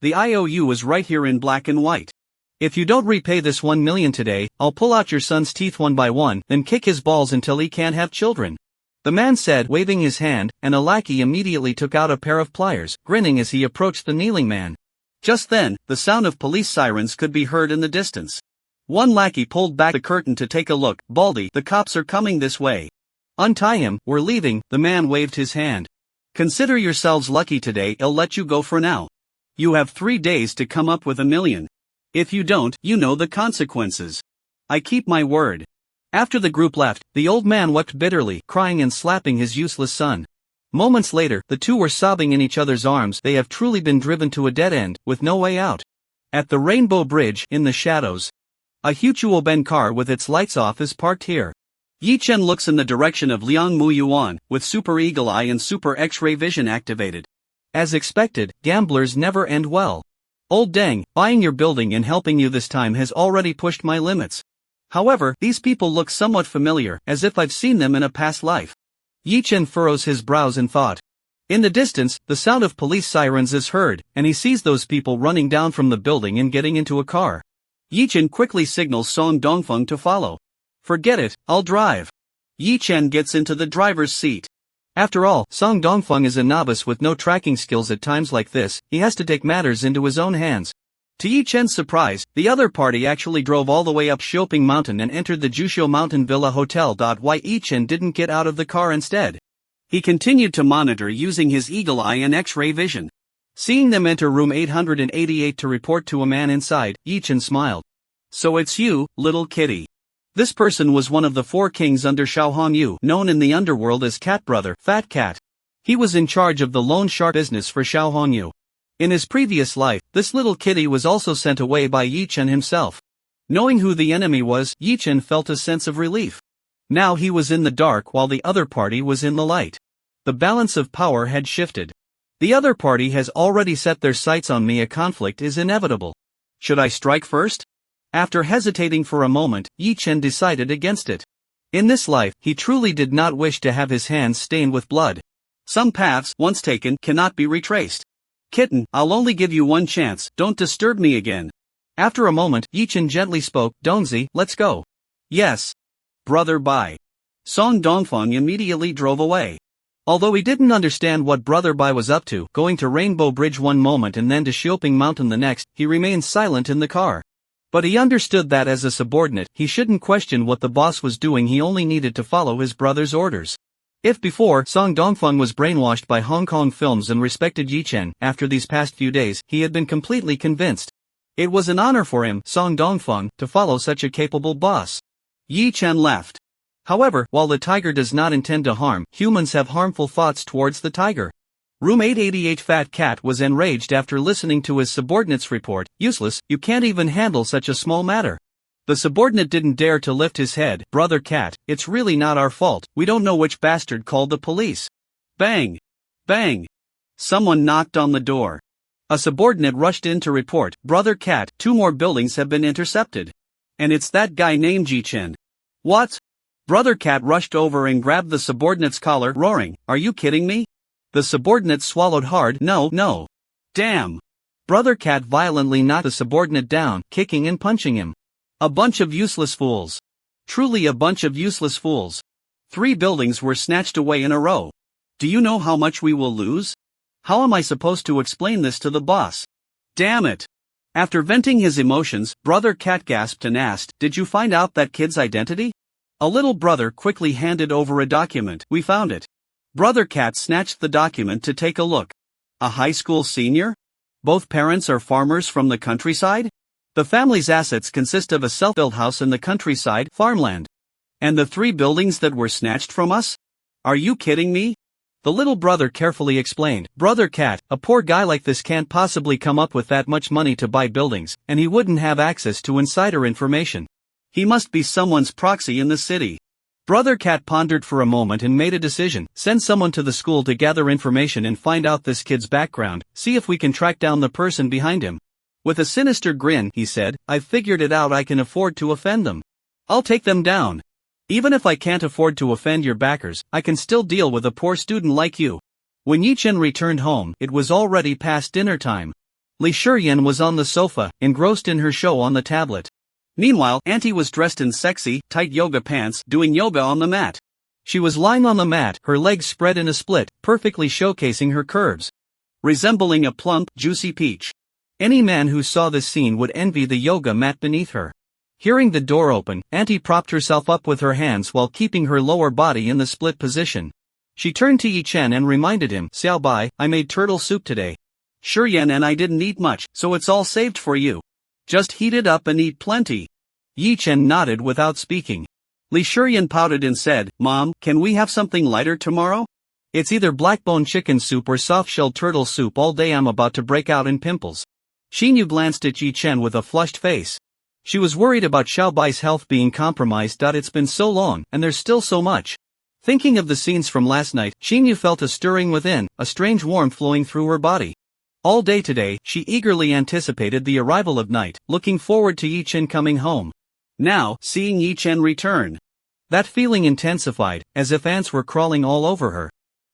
The IOU is right here in black and white. If you don't repay this 1 million today, I'll pull out your son's teeth one by one, then kick his balls until he can't have children," the man said, waving his hand, and a lackey immediately took out a pair of pliers, grinning as he approached the kneeling man. Just then, the sound of police sirens could be heard in the distance. One lackey pulled back the curtain to take a look. "Baldy, the cops are coming this way. Untie him, we're leaving," the man waved his hand. "Consider yourselves lucky today, I'll let you go for now. You have 3 days to come up with 1 million. If you don't, you know the consequences. I keep my word." After the group left, the old man wept bitterly, crying and slapping his useless son. Moments later, the two were sobbing in each other's arms. They have truly been driven to a dead end, with no way out. At the Rainbow Bridge, in the shadows, a Huchuo-ben car with its lights off is parked here. Yi Chen looks in the direction of Liang Mu Yuan, with Super Eagle Eye and Super X-ray vision activated. As expected, gamblers never end well. Old Deng, buying your building and helping you this time has already pushed my limits. However, these people look somewhat familiar, as if I've seen them in a past life. Yi Chen furrows his brows in thought. In the distance, the sound of police sirens is heard, and he sees those people running down from the building and getting into a car. Yi Chen quickly signals Song Dongfeng to follow. "Forget it, I'll drive." Yi Chen gets into the driver's seat. After all, Song Dongfeng is a novice with no tracking skills. At times like this, he has to take matters into his own hands. To Yi Chen's surprise, the other party actually drove all the way up Shopping Mountain and entered the Jusho Mountain Villa Hotel. Why Yi Chen didn't get out of the car instead? He continued to monitor using his eagle eye and X-ray vision. Seeing them enter room 888 to report to a man inside, Yi Chen smiled. "So it's you, little kitty." This person was one of the 4 kings under Xiao Hongyu, known in the underworld as Cat Brother, Fat Cat. He was in charge of the loan shark business for Xiao Hongyu. In his previous life, this little kitty was also sent away by Yi Chen himself. Knowing who the enemy was, Yi Chen felt a sense of relief. Now he was in the dark while the other party was in the light. The balance of power had shifted. The other party has already set their sights on me. A conflict is inevitable. Should I strike first? After hesitating for a moment, Yi Chen decided against it. In this life, he truly did not wish to have his hands stained with blood. Some paths, once taken, cannot be retraced. "Kitten, I'll only give you one chance, don't disturb me again." After a moment, Yi Chen gently spoke, "Donzi, let's go." "Yes. Brother Bai." Song Dongfeng immediately drove away. Although he didn't understand what Brother Bai was up to, going to Rainbow Bridge one moment and then to Shopping Mountain the next, he remained silent in the car. But he understood that as a subordinate, he shouldn't question what the boss was doing. He only needed to follow his brother's orders. If before, Song Dongfeng was brainwashed by Hong Kong films and respected Yi Chen, after these past few days, he had been completely convinced. It was an honor for him, Song Dongfeng, to follow such a capable boss. Yi Chen left. However, while the tiger does not intend to harm, humans have harmful thoughts towards the tiger. Room 888 Fat Cat was enraged after listening to his subordinate's report. "Useless, you can't even handle such a small matter. The subordinate didn't dare to lift his head. Brother Cat, it's really not our fault, we don't know which bastard called the police. Bang! Bang! Someone knocked on the door. A subordinate rushed in to report, Brother Cat, 2 more buildings have been intercepted. And it's that guy named Ji-Chen. What? Brother Cat rushed over and grabbed the subordinate's collar, roaring, are you kidding me? The subordinate swallowed hard, no. Damn! Brother Cat violently knocked the subordinate down, kicking and punching him. A bunch of useless fools. Truly a bunch of useless fools. 3 buildings were snatched away in a row. Do you know how much we will lose? How am I supposed to explain this to the boss? Damn it! After venting his emotions, Brother Cat gasped and asked, did you find out that kid's identity? A little brother quickly handed over a document. We found it. Brother Cat snatched the document to take a look. A high school senior? Both parents are farmers from the countryside? The family's assets consist of a self-built house in the countryside, farmland. And the 3 buildings that were snatched from us? Are you kidding me? The little brother carefully explained, Brother Cat, a poor guy like this can't possibly come up with that much money to buy buildings, and he wouldn't have access to insider information. He must be someone's proxy in the city. Brother Cat pondered for a moment and made a decision, send someone to the school to gather information and find out this kid's background, see if we can track down the person behind him. With a sinister grin, he said, I've figured it out, I can afford to offend them. I'll take them down. Even if I can't afford to offend your backers, I can still deal with a poor student like you. When Yi-Chen returned home, it was already past dinner time. Li Shiyan was on the sofa, engrossed in her show on the tablet. Meanwhile, Auntie was dressed in sexy, tight yoga pants, doing yoga on the mat. She was lying on the mat, her legs spread in a split, perfectly showcasing her curves. Resembling a plump, juicy peach. Any man who saw this scene would envy the yoga mat beneath her. Hearing the door open, Auntie propped herself up with her hands while keeping her lower body in the split position. She turned to Yi-Chen and reminded him, Xiao Bai, I made turtle soup today. Shiyan and I didn't eat much, so it's all saved for you. Just heat it up and eat plenty. Yi-Chen nodded without speaking. Li Shiyan pouted and said, Mom, can we have something lighter tomorrow? It's either black-bone chicken soup or soft-shelled turtle soup all day, I'm about to break out in pimples. Xinyu glanced at Yi-Chen with a flushed face. She was worried about Xiao Bai's health being compromised. It's been so long, and there's still so much. Thinking of the scenes from last night, Xinyu felt a stirring within, a strange warmth flowing through her body. All day today, she eagerly anticipated the arrival of night, looking forward to Yi-Chen coming home. Now, seeing Yi-Chen return. That feeling intensified, as if ants were crawling all over her.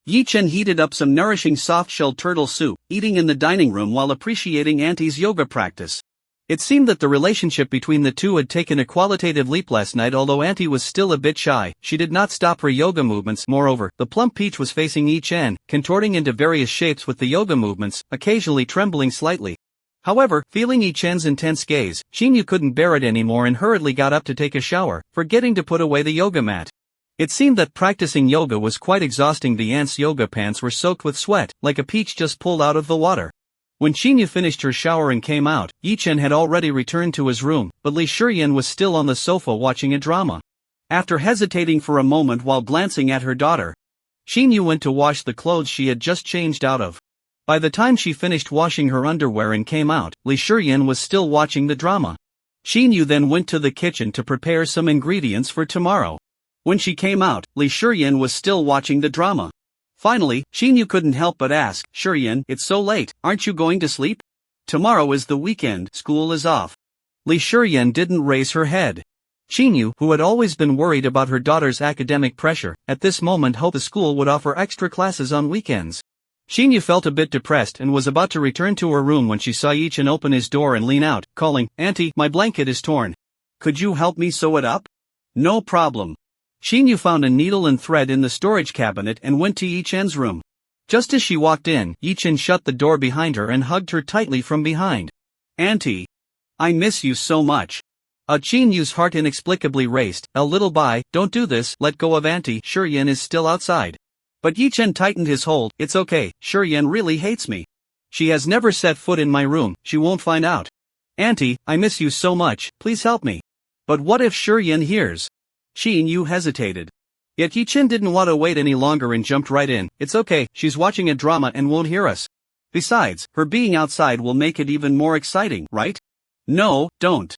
Yi-Chen heated up some nourishing soft-shelled turtle soup, eating in the dining room while appreciating Auntie's yoga practice. It seemed that the relationship between the two had taken a qualitative leap last night. Although Auntie was still a bit shy, she did not stop her yoga movements. Moreover, the plump peach was facing Yi-Chen, contorting into various shapes with the yoga movements, occasionally trembling slightly. However, feeling Yi-Chen's intense gaze, Xinyu couldn't bear it anymore and hurriedly got up to take a shower, forgetting to put away the yoga mat. It seemed that practicing yoga was quite exhausting. The aunt's yoga pants were soaked with sweat, like a peach just pulled out of the water. When Xinyu finished her shower and came out, Yi-Chen had already returned to his room, but Li Shiyan was still on the sofa watching a drama. After hesitating for a moment while glancing at her daughter, Xinyu went to wash the clothes she had just changed out of. By the time she finished washing her underwear and came out, Li Shiyan was still watching the drama. Xinyu then went to the kitchen to prepare some ingredients for tomorrow. When she came out, Li Shiyan was still watching the drama. Finally, Xinyu couldn't help but ask, Shiyan, it's so late, aren't you going to sleep? Tomorrow is the weekend, school is off. Li Shiyan didn't raise her head. Xinyu, who had always been worried about her daughter's academic pressure, at this moment hoped the school would offer extra classes on weekends. Xinyu felt a bit depressed and was about to return to her room when she saw Yi-Chen open his door and lean out, calling, Auntie, my blanket is torn. Could you help me sew it up? No problem. Xinyu found a needle and thread in the storage cabinet and went to Yi-Chen's room. Just as she walked in, Yi-Chen shut the door behind her and hugged her tightly from behind. Auntie, I miss you so much. Xinyu's heart inexplicably raced. A little Bai, don't do this, let go of Auntie, Shiyan is still outside. But Yi-Chen tightened his hold. It's okay, Shiyan really hates me. She has never set foot in my room, she won't find out. Auntie, I miss you so much, please help me. But what if Shiyan hears? Xinyu hesitated. Yet Yi-Chen didn't want to wait any longer and jumped right in. It's okay, she's watching a drama and won't hear us. Besides, her being outside will make it even more exciting, right? No, don't.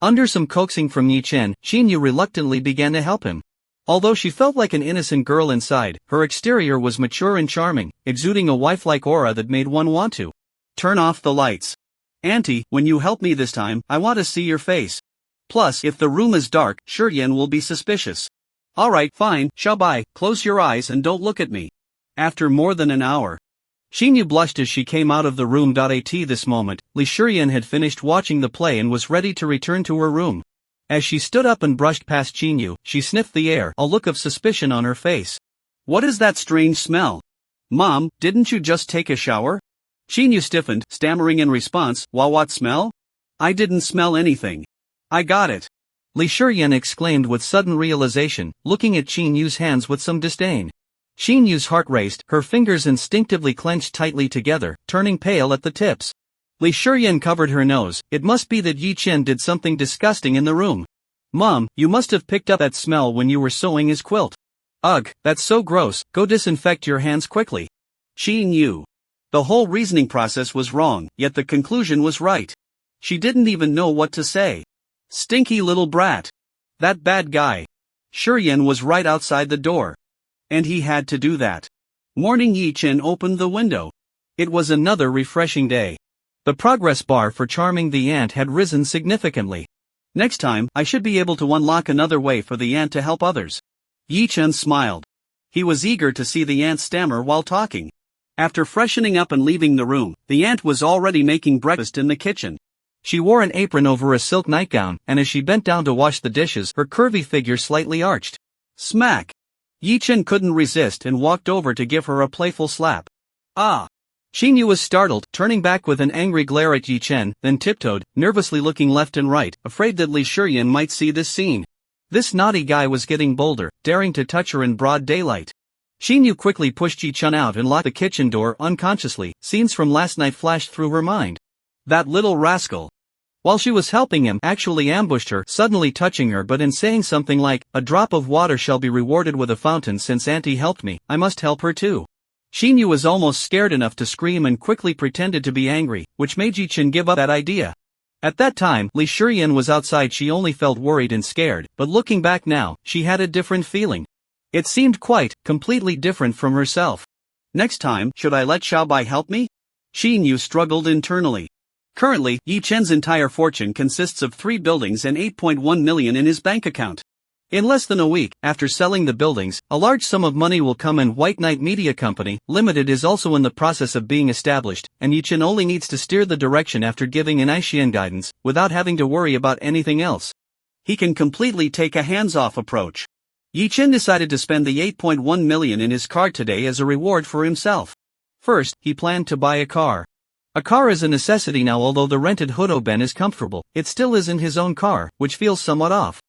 Under some coaxing from Yi Chen, Xinyu reluctantly began to help him. Although she felt like an innocent girl inside, her exterior was mature and charming, exuding a wife-like aura that made one want to turn off the lights. Auntie, when you help me this time, I want to see your face. Plus, if the room is dark, Shurian will be suspicious. Alright, fine, Xiaobai, close your eyes and don't look at me. After more than an hour, Xinyu blushed as she came out of the room. At this moment, Li Shurian had finished watching the play and was ready to return to her room. As she stood up and brushed past Xinyu, she sniffed the air, a look of suspicion on her face. What is that strange smell? Mom, didn't you just take a shower? Xinyu stiffened, stammering in response, what smell? I didn't smell anything. I got it. Li Shurian exclaimed with sudden realization, looking at Xinyu's hands with some disdain. Xinyu's heart raced, her fingers instinctively clenched tightly together, turning pale at the tips. Li Shurian covered her nose. It must be that Yi Chen did something disgusting in the room. Mom, you must have picked up that smell when you were sewing his quilt. Ugh, that's so gross, go disinfect your hands quickly. Xinyu. The whole reasoning process was wrong, yet the conclusion was right. She didn't even know what to say. Stinky little brat. That bad guy. Shurian was right outside the door. And he had to do that. Morning. Yi Chen opened the window. It was another refreshing day. The progress bar for charming the ant had risen significantly. Next time, I should be able to unlock another way for the ant to help others. Yi Chen smiled. He was eager to see the ant stammer while talking. After freshening up and leaving the room, the ant was already making breakfast in the kitchen. She wore an apron over a silk nightgown, and as she bent down to wash the dishes, her curvy figure slightly arched. Smack! Yi Chen couldn't resist and walked over to give her a playful slap. Ah! Xinyu was startled, turning back with an angry glare at Yi Chen, then tiptoed, nervously looking left and right, afraid that Li Shurian might see this scene. This naughty guy was getting bolder, daring to touch her in broad daylight. Xinyu quickly pushed Yi Chen out and locked the kitchen door unconsciously. Scenes from last night flashed through her mind. That little rascal. While she was helping him, actually ambushed her, suddenly touching her but in saying something like, a drop of water shall be rewarded with a fountain. Since Auntie helped me, I must help her too. Xinyu was almost scared enough to scream and quickly pretended to be angry, which made Yi Chen give up that idea. At that time, Li Shurian was outside. She only felt worried and scared, but looking back now, she had a different feeling. It seemed completely different from herself. Next time, should I let Xiaobai help me? Xinyu struggled internally. Currently, Yi Chen's entire fortune consists of 3 buildings and 8.1 million in his bank account. In less than a week, after selling the buildings, a large sum of money will come in. White Knight Media Company, Limited is also in the process of being established, and Yi Chen only needs to steer the direction after giving an Aishian guidance, without having to worry about anything else. He can completely take a hands-off approach. Yi Chen decided to spend the 8.1 million in his card today as a reward for himself. First, he planned to buy a car. A car is a necessity now. Although the rented Hudoben is comfortable, it still isn't his own car, which feels somewhat off.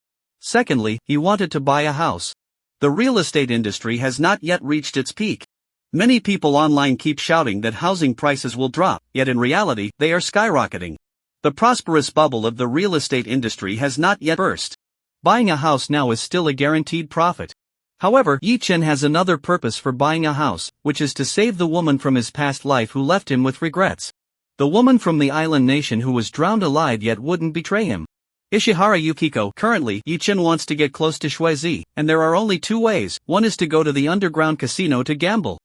Secondly, he wanted to buy a house. The real estate industry has not yet reached its peak. Many people online keep shouting that housing prices will drop, yet in reality, they are skyrocketing. The prosperous bubble of the real estate industry has not yet burst. Buying a house now is still a guaranteed profit. However, Yi Chen has another purpose for buying a house, which is to save the woman from his past life who left him with regrets. The woman from the island nation who was drowned alive yet wouldn't betray him. Ishihara Yukiko. Currently, Yi Chen wants to get close to Shuizi, and there are only 2 ways. One is to go to the underground casino to gamble.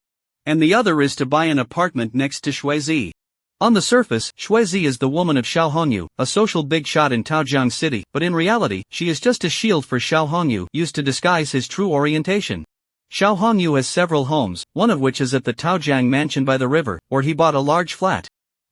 And the other is to buy an apartment next to Shuizi. On the surface, Shuizi is the woman of Xiao Hongyu, a social big shot in Taojiang City, but in reality, she is just a shield for Xiao Hongyu, used to disguise his true orientation. Xiao Hongyu has several homes, one of which is at the Taojiang mansion by the river, where he bought a large flat.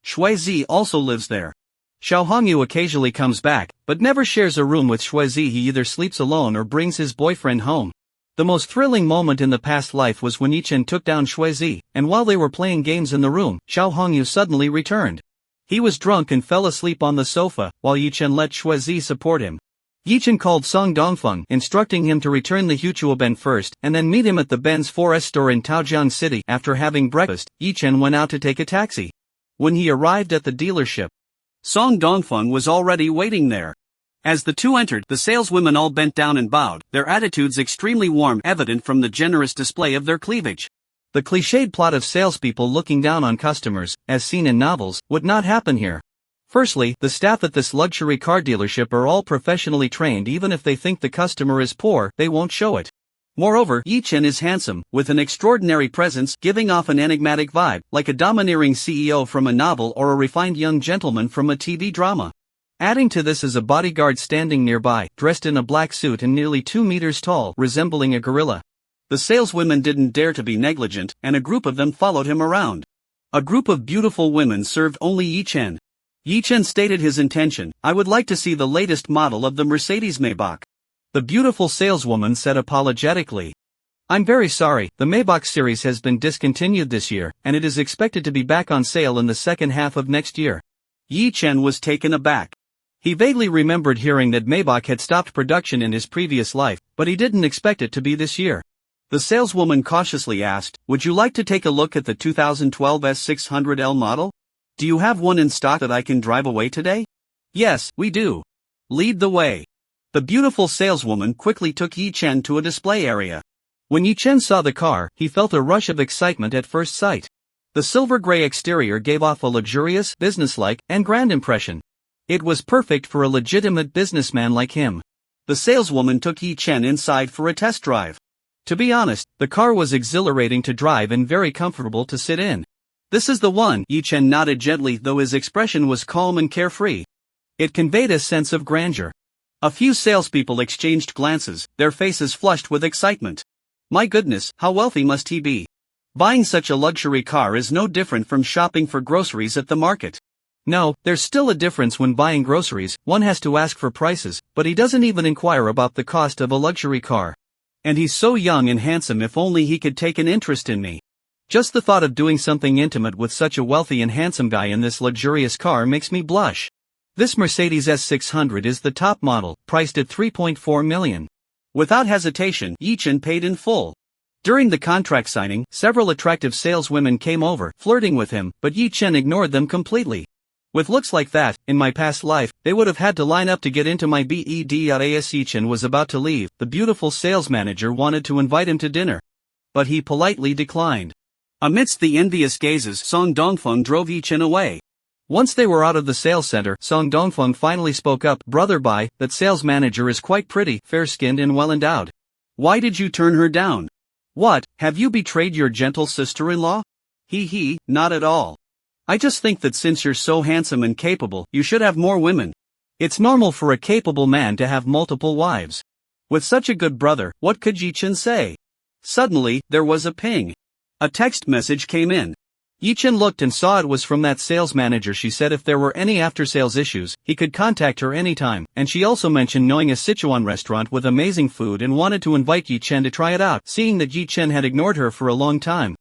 Shuizi also lives there. Xiao Hongyu occasionally comes back, but never shares a room with Shuizi. He either sleeps alone or brings his boyfriend home. The most thrilling moment in the past life was when Yi Chen took down Shuizi, and while they were playing games in the room, Xiao Hongyu suddenly returned. He was drunk and fell asleep on the sofa, while Yi Chen let Shuizi support him. Yi Chen called Song Dongfeng, instructing him to return the Hutuoben first, and then meet him at the Ben's 4S store in Taojiang City. After having breakfast, Yi Chen went out to take a taxi. When he arrived at the dealership, Song Dongfeng was already waiting there. As the two entered, the saleswomen all bent down and bowed, their attitudes extremely warm, evident from the generous display of their cleavage. The cliched plot of salespeople looking down on customers, as seen in novels, would not happen here. Firstly, the staff at this luxury car dealership are all professionally trained. Even if they think the customer is poor, they won't show it. Moreover, Yi Chen is handsome, with an extraordinary presence, giving off an enigmatic vibe, like a domineering CEO from a novel or a refined young gentleman from a TV drama. Adding to this is a bodyguard standing nearby, dressed in a black suit and nearly 2 meters tall, resembling a gorilla. The saleswomen didn't dare to be negligent, and a group of them followed him around. A group of beautiful women served only Yi Chen. Yi Chen stated his intention: "I would like to see the latest model of the Mercedes Maybach." The beautiful saleswoman said apologetically, "I'm very sorry, the Maybach series has been discontinued this year, and it is expected to be back on sale in the second half of next year." Yi Chen was taken aback. He vaguely remembered hearing that Maybach had stopped production in his previous life, but he didn't expect it to be this year. The saleswoman cautiously asked, "Would you like to take a look at the 2012 S600L model? Do you have one in stock that I can drive away today?" "Yes, we do. Lead the way." The beautiful saleswoman quickly took Yi Chen to a display area. When Yi Chen saw the car, he felt a rush of excitement at first sight. The silver-gray exterior gave off a luxurious, businesslike, and grand impression. It was perfect for a legitimate businessman like him. The saleswoman took Yi Chen inside for a test drive. To be honest, the car was exhilarating to drive and very comfortable to sit in. "This is the one," Yi Chen nodded gently, though his expression was calm and carefree. It conveyed a sense of grandeur. A few salespeople exchanged glances, their faces flushed with excitement. My goodness, how wealthy must he be? Buying such a luxury car is no different from shopping for groceries at the market. No, there's still a difference when buying groceries. One has to ask for prices, but he doesn't even inquire about the cost of a luxury car. And he's so young and handsome. If only he could take an interest in me. Just the thought of doing something intimate with such a wealthy and handsome guy in this luxurious car makes me blush. This Mercedes S600 is the top model, priced at 3.4 million. Without hesitation, Yi Chen paid in full. During the contract signing, several attractive saleswomen came over, flirting with him, but Yi Chen ignored them completely. With looks like that, in my past life, they would have had to line up to get into my bed. As Yi Chen was about to leave, the beautiful sales manager wanted to invite him to dinner. But he politely declined. Amidst the envious gazes, Song Dongfeng drove Yi Chen away. Once they were out of the sales center, Song Dongfeng finally spoke up. "Brother Bai, that sales manager is quite pretty, fair-skinned and well-endowed. Why did you turn her down? What, have you betrayed your gentle sister-in-law?" He, not at all. I just think that since you're so handsome and capable, you should have more women. It's normal for a capable man to have multiple wives. With such a good brother, what could Yi Chen say? Suddenly, there was a ping. A text message came in. Yi Chen looked and saw it was from that sales manager. She said if there were any after-sales issues, he could contact her anytime, and she also mentioned knowing a Sichuan restaurant with amazing food and wanted to invite Yi Chen to try it out, seeing that Yi Chen had ignored her for a long time.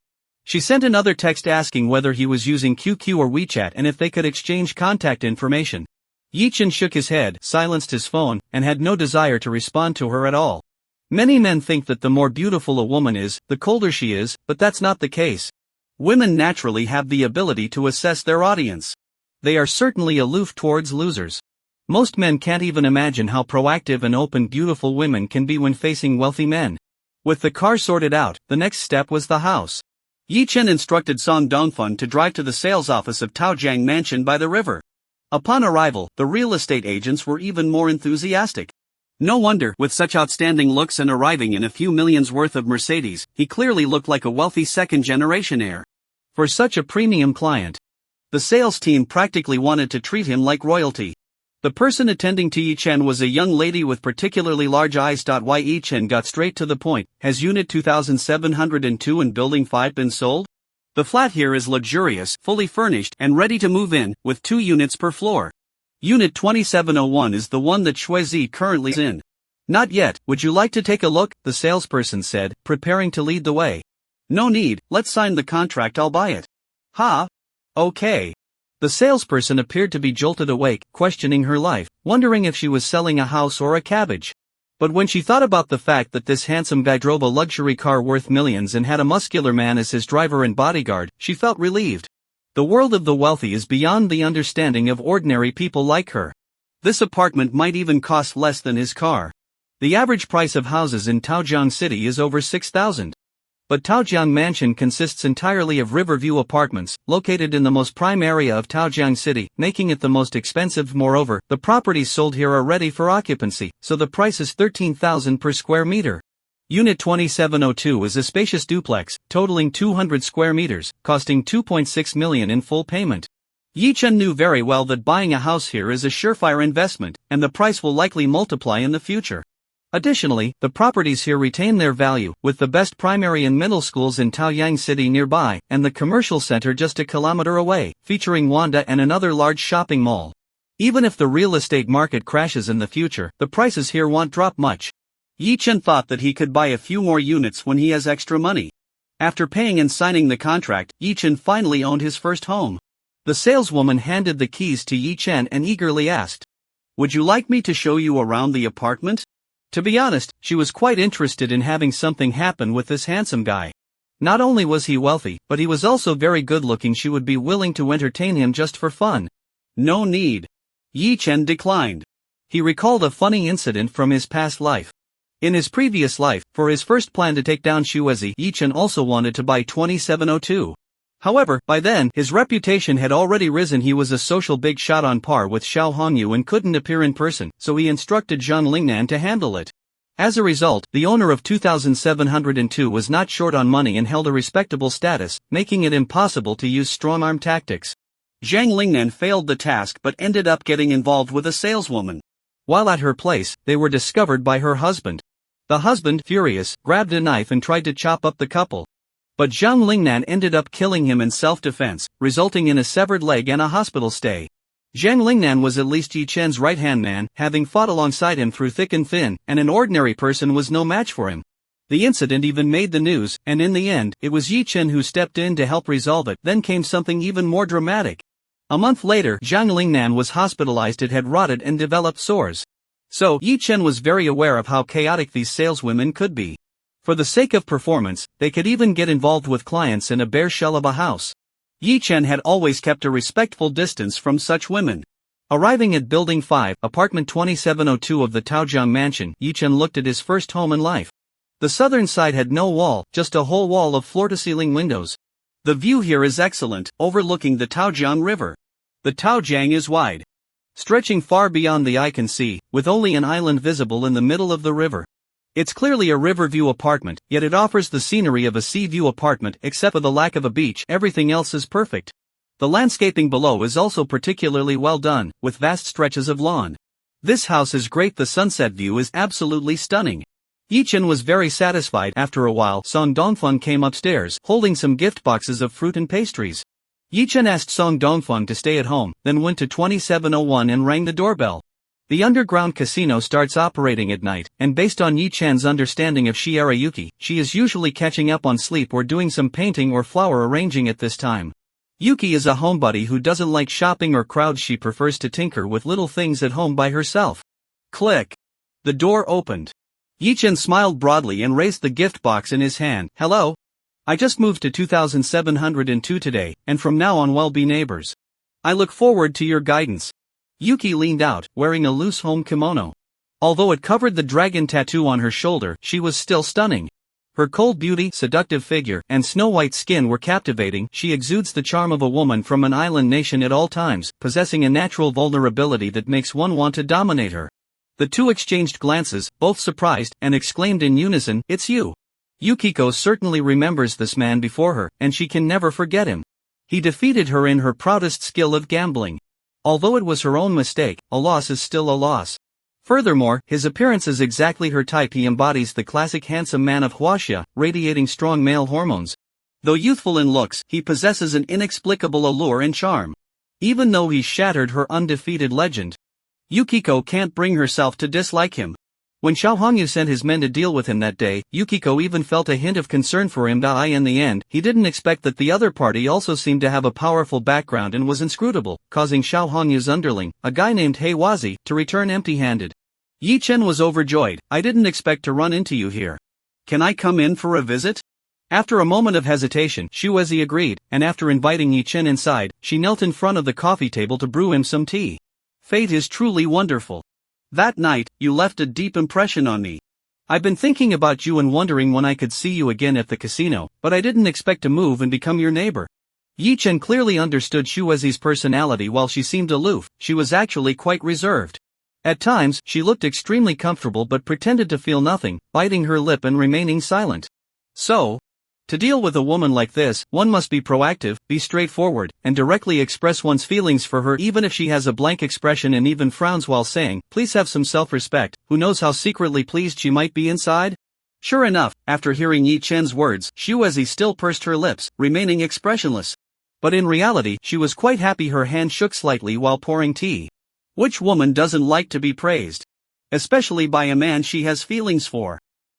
She sent another text asking whether he was using QQ or WeChat and if they could exchange contact information. Yi Chen shook his head, silenced his phone, and had no desire to respond to her at all. Many men think that the more beautiful a woman is, the colder she is, but that's not the case. Women naturally have the ability to assess their audience. They are certainly aloof towards losers. Most men can't even imagine how proactive and open beautiful women can be when facing wealthy men. With the car sorted out, the next step was the house. Yi Chen instructed Song Dongfeng to drive to the sales office of Taojiang Mansion by the river. Upon arrival, the real estate agents were even more enthusiastic. No wonder, with such outstanding looks and arriving in a few millions worth of Mercedes, he clearly looked like a wealthy second-generation heir. For such a premium client, the sales team practically wanted to treat him like royalty. The person attending to Yi Chen was a young lady with particularly large eyes. Yi Chen got straight to the point. Has Unit 2702 and Building 5 been sold? The flat here is luxurious, fully furnished, and ready to move in, with 2 units per floor. Unit 2701 is the one that Shuizi currently is in. Not yet. Would you like to take a look? The salesperson said, preparing to lead the way. No need, let's sign the contract, I'll buy it. Ha? Okay. The salesperson appeared to be jolted awake, questioning her life, wondering if she was selling a house or a cabbage. But when she thought about the fact that this handsome guy drove a luxury car worth millions and had a muscular man as his driver and bodyguard, she felt relieved. The world of the wealthy is beyond the understanding of ordinary people like her. This apartment might even cost less than his car. The average price of houses in Taojiang City is over 6,000. But Taojiang Mansion consists entirely of Riverview apartments, located in the most prime area of Taojiang City, making it the most expensive. Moreover, the properties sold here are ready for occupancy, so the price is 13,000 per square meter. Unit 2702 is a spacious duplex, totaling 200 square meters, costing 2.6 million in full payment. Yi Chen knew very well that buying a house here is a surefire investment, and the price will likely multiply in the future. Additionally, the properties here retain their value, with the best primary and middle schools in Taoyang City nearby, and the commercial center just a kilometer away, featuring Wanda and another large shopping mall. Even if the real estate market crashes in the future, the prices here won't drop much. Yi Chen thought that he could buy a few more units when he has extra money. After paying and signing the contract, Yi Chen finally owned his first home. The saleswoman handed the keys to Yi Chen and eagerly asked, "Would you like me to show you around the apartment?" To be honest, she was quite interested in having something happen with this handsome guy. Not only was he wealthy, but he was also very good looking. She would be willing to entertain him just for fun. No need. Yi Chen declined. He recalled a funny incident from his past life. In his previous life, for his first plan to take down Shuezi, Yi Chen also wanted to buy 2702. However, by then, his reputation had already risen. He was a social big shot on par with Xiao Hongyu and couldn't appear in person, so he instructed Zhang Lingnan to handle it. As a result, the owner of 2702 was not short on money and held a respectable status, making it impossible to use strong-arm tactics. Zhang Lingnan failed the task but ended up getting involved with a saleswoman. While at her place, they were discovered by her husband. The husband, furious, grabbed a knife and tried to chop up the couple. But Zhang Lingnan ended up killing him in self-defense, resulting in a severed leg and a hospital stay. Zhang Lingnan was at least Yi Chen's right-hand man, having fought alongside him through thick and thin, and an ordinary person was no match for him. The incident even made the news, and in the end, it was Yi Chen who stepped in to help resolve it. Then came something even more dramatic. A month later, Zhang Lingnan was hospitalized. It had rotted and developed sores. So, Yi Chen was very aware of how chaotic these saleswomen could be. For the sake of performance, they could even get involved with clients in a bare shell of a house. Yi Chen had always kept a respectful distance from such women. Arriving at Building 5, Apartment 2702 of the Taojiang Mansion, Yi Chen looked at his first home in life. The southern side had no wall, just a whole wall of floor-to-ceiling windows. The view here is excellent, overlooking the Taojiang River. The Taojiang is wide, stretching far beyond the eye can see, with only an island visible in the middle of the river. It's clearly a riverview apartment, yet it offers the scenery of a sea view apartment except for the lack of a beach. Everything else is perfect. The landscaping below is also particularly well done, with vast stretches of lawn. This house is great. The sunset view is absolutely stunning. Yi Chen was very satisfied. After a while, Song Dongfeng came upstairs, holding some gift boxes of fruit and pastries. Yi Chen asked Song Dongfeng to stay at home, then went to 2701 and rang the doorbell. The underground casino starts operating at night, and based on Yi Chen's understanding of Shiera Yuki, she is usually catching up on sleep or doing some painting or flower arranging at this time. Yuki is a homebody who doesn't like shopping or crowds. She prefers to tinker with little things at home by herself. Click. The door opened. Yi Chen smiled broadly and raised the gift box in his hand. "Hello? I just moved to 2702 today, and from now on we'll be neighbors. I look forward to your guidance." Yuki leaned out, wearing a loose home kimono. Although it covered the dragon tattoo on her shoulder, she was still stunning. Her cold beauty, seductive figure, and snow-white skin were captivating. She exudes the charm of a woman from an island nation at all times, possessing a natural vulnerability that makes one want to dominate her. The two exchanged glances, both surprised, and exclaimed in unison, "It's you." Yukiko certainly remembers this man before her, and she can never forget him. He defeated her in her proudest skill of gambling. Although it was her own mistake, a loss is still a loss. Furthermore, his appearance is exactly her type. He embodies the classic handsome man of Huaxia, radiating strong male hormones. Though youthful in looks, he possesses an inexplicable allure and charm. Even though he shattered her undefeated legend, Yukiko can't bring herself to dislike him. When Xiao Hongyu sent his men to deal with him that day, Yukiko even felt a hint of concern for him. In the end, he didn't expect that the other party also seemed to have a powerful background and was inscrutable, causing Xiao Hongyu's underling, a guy named Heiwazi, to return empty-handed. Yi Chen was overjoyed. "I didn't expect to run into you here. Can I come in for a visit?" After a moment of hesitation, Shuezi agreed, and after inviting Yi Chen inside, she knelt in front of the coffee table to brew him some tea. "Fate is truly wonderful. That night, you left a deep impression on me. I've been thinking about you and wondering when I could see you again at the casino, but I didn't expect to move and become your neighbor. Yi Chen clearly understood Shuezi's personality. While she seemed aloof, she was actually quite reserved. At times, she looked extremely comfortable but pretended to feel nothing, biting her lip and remaining silent. So, to deal with a woman like this, one must be proactive, be straightforward, and directly express one's feelings for her even if she has a blank expression and even frowns while saying, "Please have some self-respect." Who knows how secretly pleased she might be inside? Sure enough, after hearing Yi Chen's words, Shuezi still pursed her lips, remaining expressionless. But in reality, she was quite happy. Her hand shook slightly while pouring tea. Which woman doesn't like to be praised? Especially by a man she has feelings for.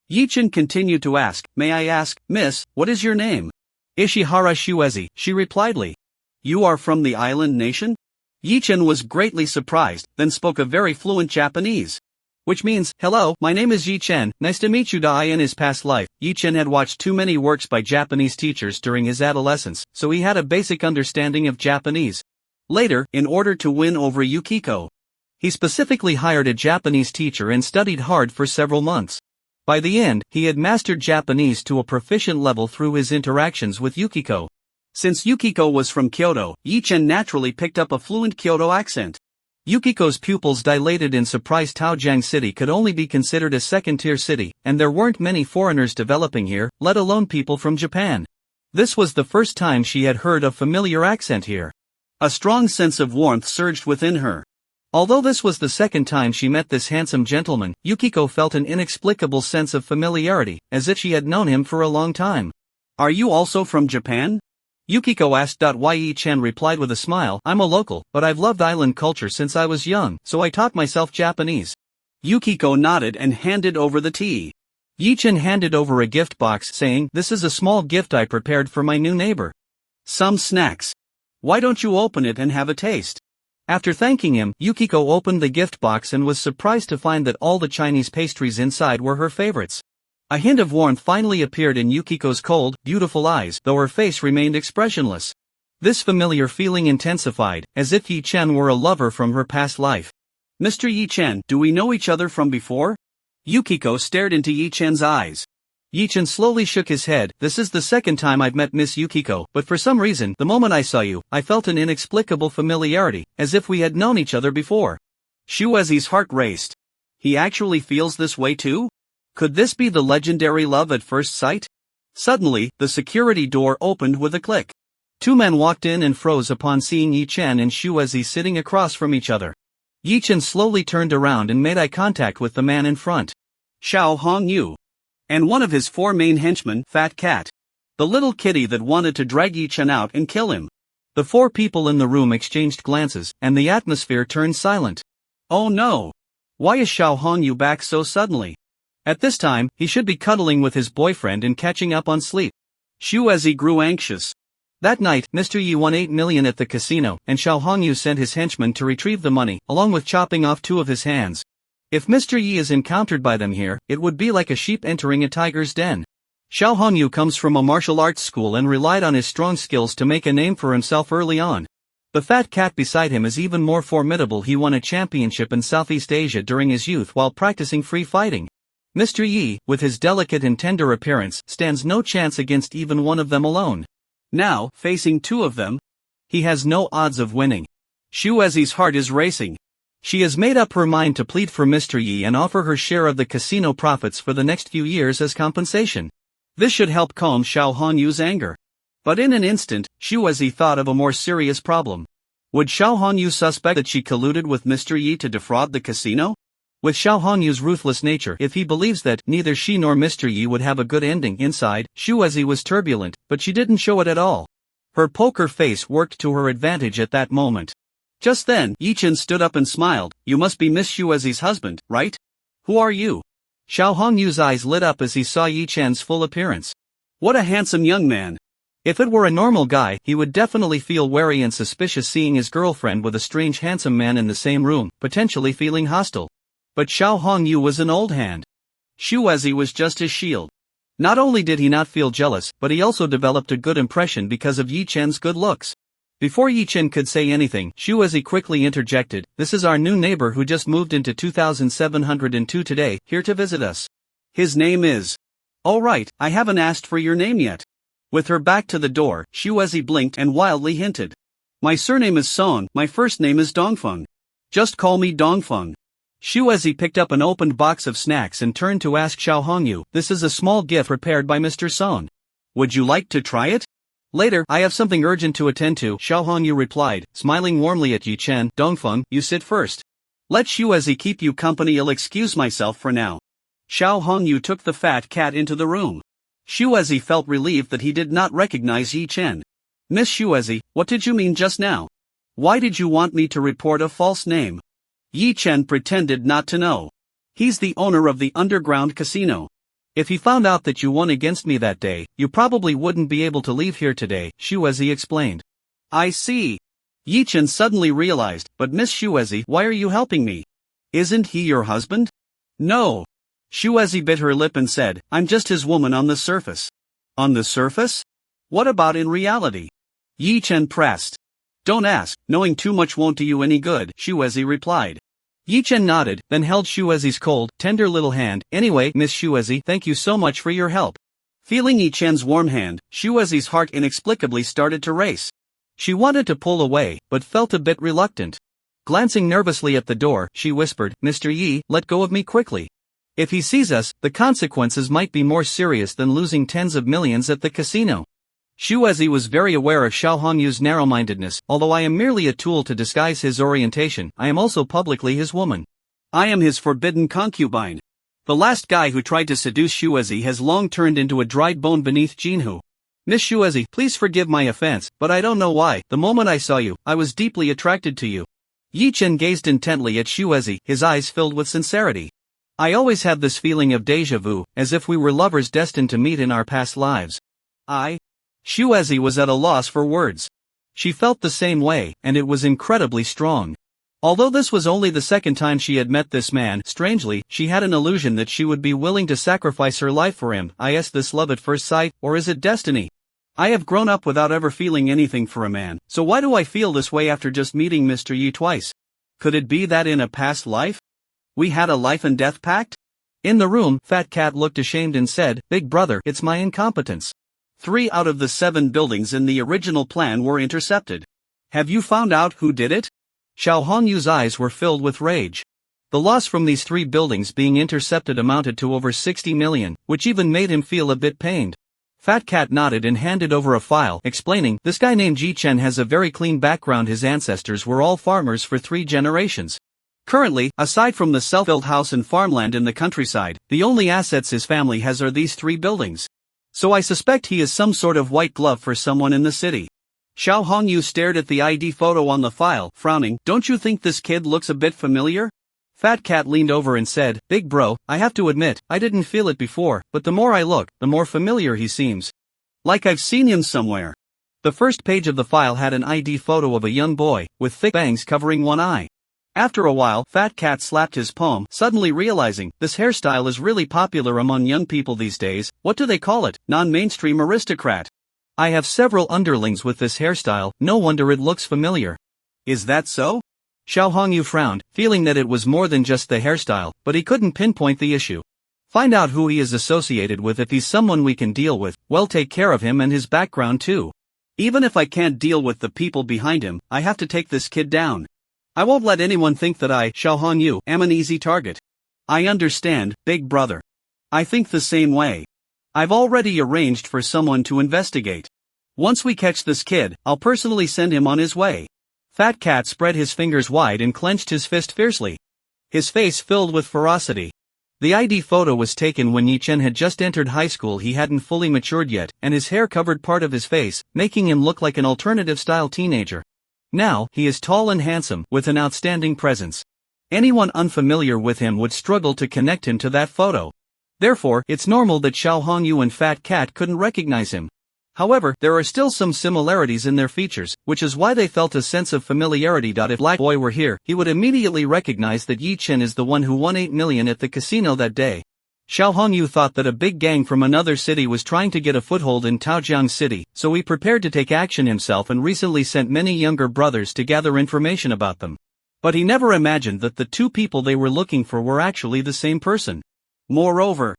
Yi Chen continued to ask, "May I ask, miss, what is your name?" "Ishihara Shuezi," she replied. "You are from the island nation?" Yi Chen was greatly surprised, then spoke a very fluent Japanese. Which means, "Hello, my name is Yi Chen, nice to meet you." In his past life, Yi Chen had watched too many works by Japanese teachers during his adolescence, so he had a basic understanding of Japanese. Later, in order to win over Yukiko, he specifically hired a Japanese teacher and studied hard for several months. By the end, he had mastered Japanese to a proficient level through his interactions with Yukiko. Since Yukiko was from Kyoto, Yi Chen naturally picked up a fluent Kyoto accent. Yukiko's pupils dilated in surprise. Taojiang City could only be considered a second-tier city, and there weren't many foreigners developing here, let alone people from Japan. This was the first time she had heard a familiar accent here. A strong sense of warmth surged within her. Although this was the second time she met this handsome gentleman, Yukiko felt an inexplicable sense of familiarity, as if she had known him for a long time. "Are you also from Japan?" Yukiko asked. Yi Chen replied with a smile, "I'm a local, but I've loved island culture since I was young, so I taught myself Japanese." Yukiko nodded and handed over the tea. Yi Chen handed over a gift box saying, "This is a small gift I prepared for my new neighbor. Some snacks. Why don't you open it and have a taste?" After thanking him, Yukiko opened the gift box and was surprised to find that all the Chinese pastries inside were her favorites. A hint of warmth finally appeared in Yukiko's cold, beautiful eyes, though her face remained expressionless. This familiar feeling intensified, as if Yi Chen were a lover from her past life. "Mr. Yi Chen, do we know each other from before?" Yukiko stared into Yi Chen's eyes. Yi Chen slowly shook his head. "This is the second time I've met Miss Yukiko, but for some reason, the moment I saw you, I felt an inexplicable familiarity, as if we had known each other before." Shuezi's heart raced. He actually feels this way too? Could this be the legendary love at first sight? Suddenly, the security door opened with a click. Two men walked in and froze upon seeing Yi Chen and Shuezi sitting across from each other. Yi Chen slowly turned around and made eye contact with the man in front. Xiao Hongyu. And one of his four main henchmen, Fat Cat. The little kitty that wanted to drag Yi Chen out and kill him. The four people in the room exchanged glances, and the atmosphere turned silent. Oh no! Why is Xiao Hongyu back so suddenly? At this time, he should be cuddling with his boyfriend and catching up on sleep. Shuezi grew anxious. That night, Mr. Yi won 8 million at the casino, and Xiao Hongyu sent his henchmen to retrieve the money, along with chopping off 2 of his hands. If Mr. Yi is encountered by them here, it would be like a sheep entering a tiger's den. Xiao Hongyu comes from a martial arts school and relied on his strong skills to make a name for himself early on. The fat cat beside him is even more formidable. He won a championship in Southeast Asia during his youth while practicing free fighting. Mr. Yi, with his delicate and tender appearance, stands no chance against even one of them alone. Now, facing 2 of them, he has no odds of winning. Shuezi's heart is racing. She has made up her mind to plead for Mr. Yi and offer her share of the casino profits for the next few years as compensation. This should help calm Xiao Honyu's anger. But in an instant, Shuezi thought of a more serious problem. Would Xiao Honyu suspect that she colluded with Mr. Yi to defraud the casino? With Xiao Honyu's ruthless nature, if he believes that neither she nor Mr. Yi would have a good ending inside, Shuezi was turbulent, but she didn't show it at all. Her poker face worked to her advantage at that moment. Just then, Yi Chen stood up and smiled. You must be Miss Shuezi's husband, right? Who are you? Xiao Hongyu's eyes lit up as he saw Yi Chen's full appearance. What a handsome young man. If it were a normal guy, he would definitely feel wary and suspicious seeing his girlfriend with a strange handsome man in the same room, potentially feeling hostile. But Xiao Hongyu was an old hand. Shuezi was just his shield. Not only did he not feel jealous, but he also developed a good impression because of Yi Chen's good looks. Before Yi Chen could say anything, Shuezi quickly interjected, This is our new neighbor who just moved into 2702 today, here to visit us. His name is. Oh right, I haven't asked for your name yet. With her back to the door, Shuezi blinked and wildly hinted. My surname is Song, my first name is Dongfeng. Just call me Dongfeng. Shuezi picked up an opened box of snacks and turned to ask Xiao Hongyu, this is a small gift prepared by Mr. Song. Would you like to try it? Later, I have something urgent to attend to, Xiao Hongyu replied, smiling warmly at Yi Chen. Dongfeng, you sit first. Let Shuezi keep you company, I'll excuse myself for now. Xiao Hongyu took the fat cat into the room. Shuezi felt relieved that he did not recognize Yi Chen. Miss Shuezi, what did you mean just now? Why did you want me to report a false name? Yi Chen pretended not to know. He's the owner of the underground casino. If he found out that you won against me that day, you probably wouldn't be able to leave here today, Shuezi explained. I see. Yi Chen suddenly realized, but Miss Shuezi, why are you helping me? Isn't he your husband? No. Shuezi bit her lip and said, I'm just his woman on the surface. On the surface? What about in reality? Yi Chen pressed. Don't ask, knowing too much won't do you any good, Shuezi replied. Yi Chen nodded, then held Shuezi's cold, tender little hand. Anyway, Miss Shuezi, thank you so much for your help. Feeling Yi Chen's warm hand, Shuezi's heart inexplicably started to race. She wanted to pull away, but felt a bit reluctant. Glancing nervously at the door, she whispered, Mr. Yi, let go of me quickly. If he sees us, the consequences might be more serious than losing tens of millions at the casino. Shuezi was very aware of Xiao Hongyu's narrow-mindedness. Although I am merely a tool to disguise his orientation, I am also publicly his woman. I am his forbidden concubine. The last guy who tried to seduce Shuezi has long turned into a dried bone beneath Jinhu. Miss Shuezi, please forgive my offense, but I don't know why. The moment I saw you, I was deeply attracted to you. Yi Chen gazed intently at Shuezi, his eyes filled with sincerity. I always have this feeling of déjà vu, as if we were lovers destined to meet in our past lives. Shuezi was at a loss for words. She felt the same way, and it was incredibly strong. Although this was only the second time she had met this man, strangely, she had an illusion that she would be willing to sacrifice her life for him. Is this love at first sight, or is it destiny? I have grown up without ever feeling anything for a man, so why do I feel this way after just meeting Mr. Yi twice? Could it be that in a past life? We had a life and death pact? In the room, Fat Cat looked ashamed and said, Big brother, it's my incompetence. 3 out of the 7 buildings in the original plan were intercepted. Have you found out who did it? Xiao Hongyu's eyes were filled with rage. The loss from these 3 buildings being intercepted amounted to over 60 million, which even made him feel a bit pained. Fat Cat nodded and handed over a file, explaining, this guy named Yi Chen has a very clean background. His ancestors were all farmers for 3 generations. Currently, aside from the self-built house and farmland in the countryside, the only assets his family has are these 3 buildings. So I suspect he is some sort of white glove for someone in the city. Xiao Hongyu stared at the ID photo on the file, frowning. Don't you think this kid looks a bit familiar? Fat Cat leaned over and said, Big bro, I have to admit, I didn't feel it before, but the more I look, the more familiar he seems. Like I've seen him somewhere. The first page of the file had an ID photo of a young boy, with thick bangs covering one eye. After a while, Fat Cat slapped his palm, suddenly realizing, this hairstyle is really popular among young people these days. What do they call it? Non-mainstream aristocrat. I have several underlings with this hairstyle, no wonder it looks familiar. Is that so? Xiao Hongyu frowned, feeling that it was more than just the hairstyle, but he couldn't pinpoint the issue. Find out who he is associated with. If he's someone we can deal with, well, take care of him and his background too. Even if I can't deal with the people behind him, I have to take this kid down. I won't let anyone think that I, Xiao Hongyu, am an easy target. I understand, big brother. I think the same way. I've already arranged for someone to investigate. Once we catch this kid, I'll personally send him on his way. Fat Cat spread his fingers wide and clenched his fist fiercely. His face filled with ferocity. The ID photo was taken when Yi Chen had just entered high school. He hadn't fully matured yet, and his hair covered part of his face, making him look like an alternative-style teenager. Now, he is tall and handsome, with an outstanding presence. Anyone unfamiliar with him would struggle to connect him to that photo. Therefore, it's normal that Xiao Hongyu and Fat Cat couldn't recognize him. However, there are still some similarities in their features, which is why they felt a sense of familiarity. If Black Boy were here, he would immediately recognize that Yi Chen is the one who won 8 million at the casino that day. Xiao Hongyu thought that a big gang from another city was trying to get a foothold in Taojiang City, so he prepared to take action himself and recently sent many younger brothers to gather information about them. But he never imagined that the 2 people they were looking for were actually the same person. Moreover,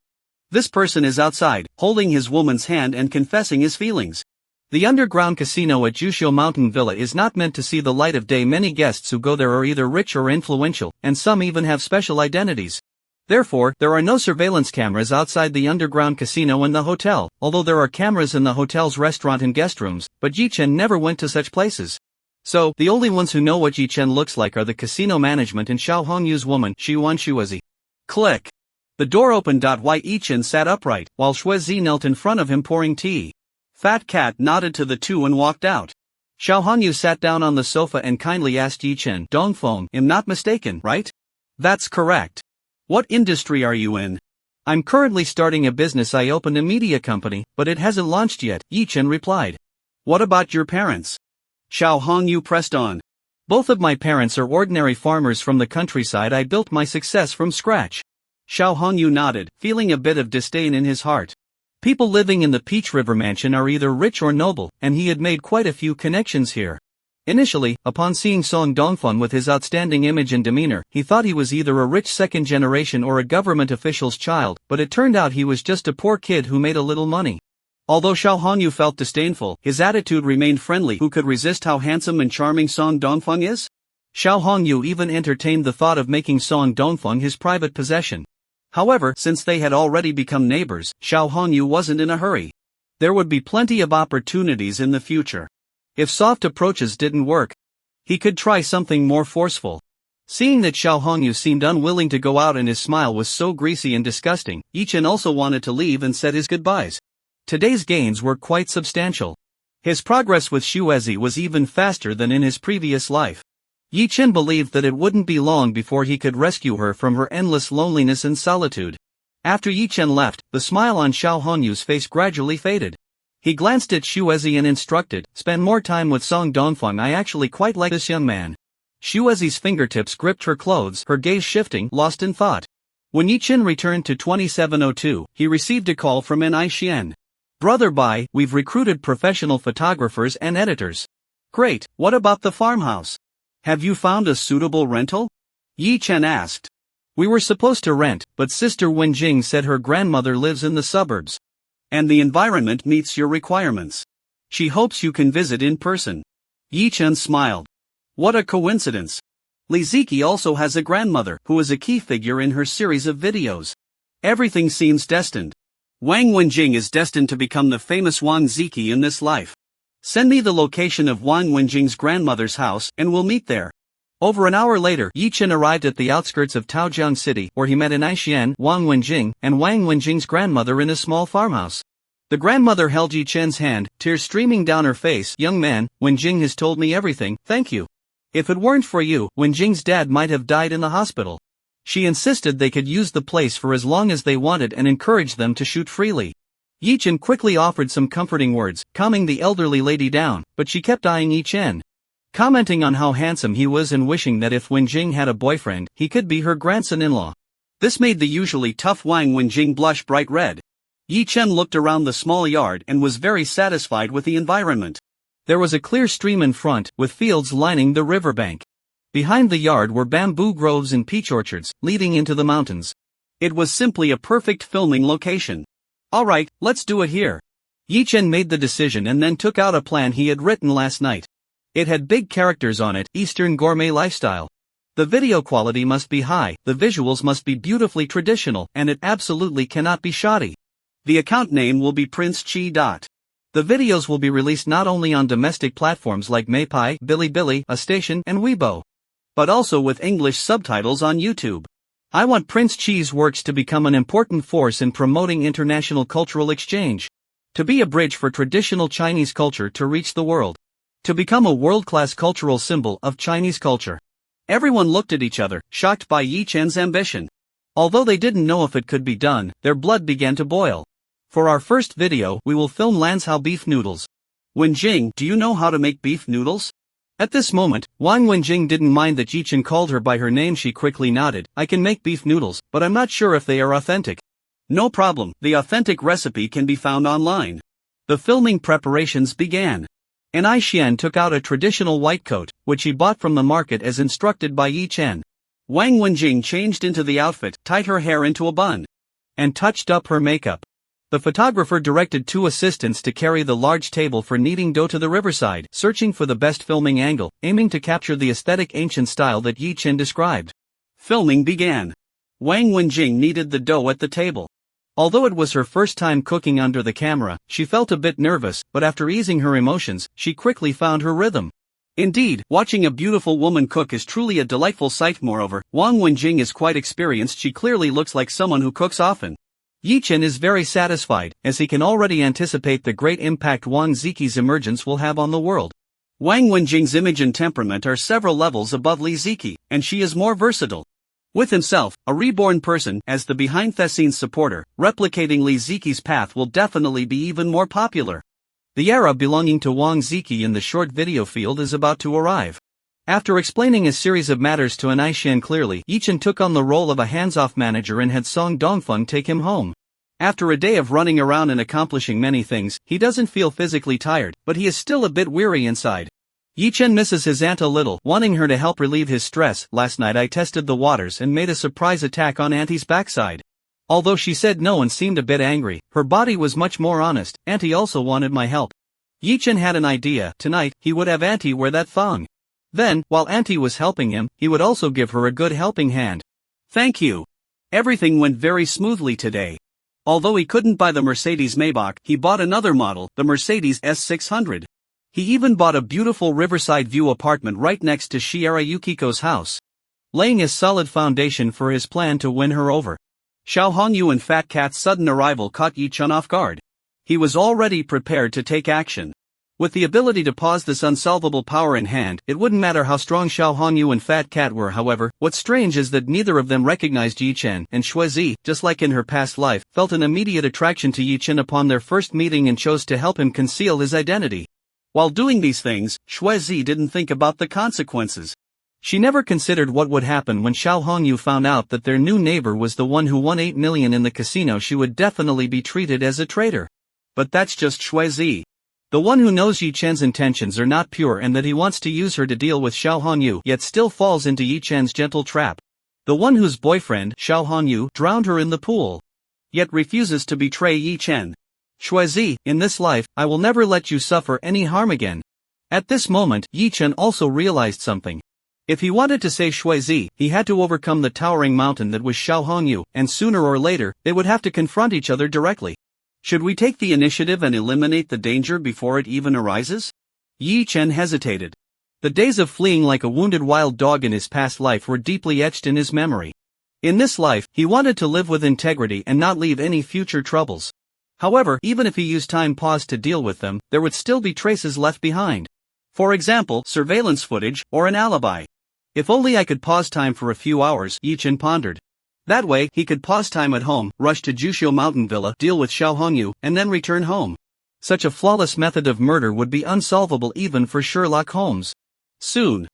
This person is outside, holding his woman's hand and confessing his feelings. The underground casino at Jusho Mountain Villa is not meant to see the light of day. Many guests who go there are either rich or influential, and some even have special identities. Therefore, there are no surveillance cameras outside the underground casino and the hotel, although there are cameras in the hotel's restaurant and guest rooms, but Yi-chen never went to such places. So, the only ones who know what Yi-chen looks like are the casino management and Xiao Hongyu's woman, Xiuan Shuezi. Click. The door opened. Yi-chen sat upright, while Shuezi knelt in front of him pouring tea. Fat Cat nodded to the two and walked out. Xiao Hongyu sat down on the sofa and kindly asked Yi-chen, Dongfeng, I'm not mistaken, right? That's correct. What industry are you in? I'm currently starting a business. I opened a media company, but it hasn't launched yet, Yi-chen replied. What about your parents? Xiao Hongyu pressed on. Both of my parents are ordinary farmers from the countryside. I built my success from scratch. Xiao Hongyu nodded, feeling a bit of disdain in his heart. People living in the Peach River mansion are either rich or noble, and he had made quite a few connections here. Initially, upon seeing Song Dongfeng with his outstanding image and demeanor, he thought he was either a rich second generation or a government official's child, but it turned out he was just a poor kid who made a little money. Although Xiao Hongyu felt disdainful, his attitude remained friendly. Who could resist how handsome and charming Song Dongfeng is? Xiao Hongyu even entertained the thought of making Song Dongfeng his private possession. However, since they had already become neighbors, Xiao Hongyu wasn't in a hurry. There would be plenty of opportunities in the future. If soft approaches didn't work, he could try something more forceful. Seeing that Xiao Hongyu seemed unwilling to go out and his smile was so greasy and disgusting, Yi-chen also wanted to leave and said his goodbyes. Today's gains were quite substantial. His progress with Shuezi was even faster than in his previous life. Yi-chen believed that it wouldn't be long before he could rescue her from her endless loneliness and solitude. After Yi-chen left, the smile on Xiao Hongyu's face gradually faded. He glanced at Shuezi and instructed, spend more time with Song Dongfeng. I actually quite like this young man. Shuezi's fingertips gripped her clothes, her gaze shifting, lost in thought. When Yi-chen returned to 2702, he received a call from N.I. Xian. Brother Bai, we've recruited professional photographers and editors. Great, what about the farmhouse? Have you found a suitable rental? Yi-chen asked. We were supposed to rent, but Sister Wenjing said her grandmother lives in the suburbs. And the environment meets your requirements. She hopes you can visit in person. Yi-chen smiled. What a coincidence. Li Ziki also has a grandmother who is a key figure in her series of videos. Everything seems destined. Wang Wenjing is destined to become the famous Wang Ziki in this life. Send me the location of Wang Wenjing's grandmother's house and we'll meet there. Over an hour later, Yi-chen arrived at the outskirts of Taojiang City, where he met N.I. Xian, Wang Wenjing, and Wang Wenjing's grandmother in a small farmhouse. The grandmother held Yi-chen's hand, tears streaming down her face. Young man, Wenjing has told me everything, thank you. If it weren't for you, Wenjing's dad might have died in the hospital. She insisted they could use the place for as long as they wanted and encouraged them to shoot freely. Yi-chen quickly offered some comforting words, calming the elderly lady down, but she kept eyeing Yi-chen, commenting on how handsome he was and wishing that if Wenjing had a boyfriend, he could be her grandson-in-law. This made the usually tough Wang Wenjing blush bright red. Yi-chen looked around the small yard and was very satisfied with the environment. There was a clear stream in front, with fields lining the riverbank. Behind the yard were bamboo groves and peach orchards, leading into the mountains. It was simply a perfect filming location. Alright, let's do it here. Yi-chen made the decision and then took out a plan he had written last night. It had big characters on it, Eastern gourmet lifestyle. The video quality must be high, the visuals must be beautifully traditional, and it absolutely cannot be shoddy. The account name will be Prince Chi. The videos will be released not only on domestic platforms like Maypai, Bilibili, A Station, and Weibo, but also with English subtitles on YouTube. I want Prince Chi's works to become an important force in promoting international cultural exchange. To be a bridge for traditional Chinese culture to reach the world. To become a world-class cultural symbol of Chinese culture. Everyone looked at each other, shocked by Yi-chen's ambition. Although they didn't know if it could be done, their blood began to boil. For our first video, we will film Lanzhou beef noodles. Wenjing, do you know how to make beef noodles? At this moment, Wang Wenjing didn't mind that Yi-chen called her by her name. She quickly nodded. I can make beef noodles, but I'm not sure if they are authentic. No problem, the authentic recipe can be found online. The filming preparations began. N.I. Xian took out a traditional white coat, which he bought from the market as instructed by Yi-chen. Wang Wenjing changed into the outfit, tied her hair into a bun. and touched up her makeup. The photographer directed 2 assistants to carry the large table for kneading dough to the riverside, searching for the best filming angle, aiming to capture the aesthetic ancient style that Yi Chen described. Filming began. Wang Wenjing kneaded the dough at the table. Although it was her first time cooking under the camera, she felt a bit nervous, but after easing her emotions, she quickly found her rhythm. Indeed, watching a beautiful woman cook is truly a delightful sight. Moreover, Wang Wenjing is quite experienced. She clearly looks like someone who cooks often. Yi Chen is very satisfied, as he can already anticipate the great impact Wang Ziqi's emergence will have on the world. Wang Wenjing's image and temperament are several levels above Li Ziqi, and she is more versatile. With himself, a reborn person, as the behind-the-scenes supporter, replicating Li Ziqi's path will definitely be even more popular. The era belonging to Wang Ziqi in the short video field is about to arrive. After explaining a series of matters to Anai Shan clearly, Yi Chen took on the role of a hands-off manager and had Song Dongfeng take him home. After a day of running around and accomplishing many things, he doesn't feel physically tired, but he is still a bit weary inside. Yi Chen misses his aunt a little, wanting her to help relieve his stress. Last night I tested the waters and made a surprise attack on Auntie's backside. Although she said no and seemed a bit angry, her body was much more honest. Auntie also wanted my help. Yi Chen had an idea. Tonight, he would have Auntie wear that thong. Then, while Auntie was helping him, he would also give her a good helping hand. Thank you. Everything went very smoothly today. Although he couldn't buy the Mercedes Maybach, he bought another model, the Mercedes S600. He even bought a beautiful riverside view apartment right next to Shiera Yukiko's house, laying a solid foundation for his plan to win her over. Xiao Hongyu and Fat Cat's sudden arrival caught Yi Chen off guard. He was already prepared to take action. With the ability to pause this unsolvable power in hand, it wouldn't matter how strong Xiao Hongyu and Fat Cat were. However, what's strange is that neither of them recognized Yi Chen, and Shuizi, just like in her past life, felt an immediate attraction to Yi Chen upon their first meeting and chose to help him conceal his identity. While doing these things, Shuizi didn't think about the consequences. She never considered what would happen when Xiao Hongyu found out that their new neighbor was the one who won 8 million in the casino. She would definitely be treated as a traitor. But that's just Shuizi. The one who knows Yi Chen's intentions are not pure and that he wants to use her to deal with Xiao Hongyu, yet still falls into Yi Chen's gentle trap. The one whose boyfriend, Xiao Hongyu, drowned her in the pool, yet refuses to betray Yi Chen. Shuizi, in this life, I will never let you suffer any harm again. At this moment, Yi Chen also realized something. If he wanted to save Shuizi, he had to overcome the towering mountain that was Xiao Hongyu, and sooner or later, they would have to confront each other directly. Should we take the initiative and eliminate the danger before it even arises? Yi Chen hesitated. The days of fleeing like a wounded wild dog in his past life were deeply etched in his memory. In this life, he wanted to live with integrity and not leave any future troubles. However, even if he used time pause to deal with them, there would still be traces left behind. For example, surveillance footage, or an alibi. If only I could pause time for a few hours, Yi Chen pondered. That way, he could pause time at home, rush to Jushio Mountain Villa, deal with Xiao Hongyu, and then return home. Such a flawless method of murder would be unsolvable even for Sherlock Holmes. Soon,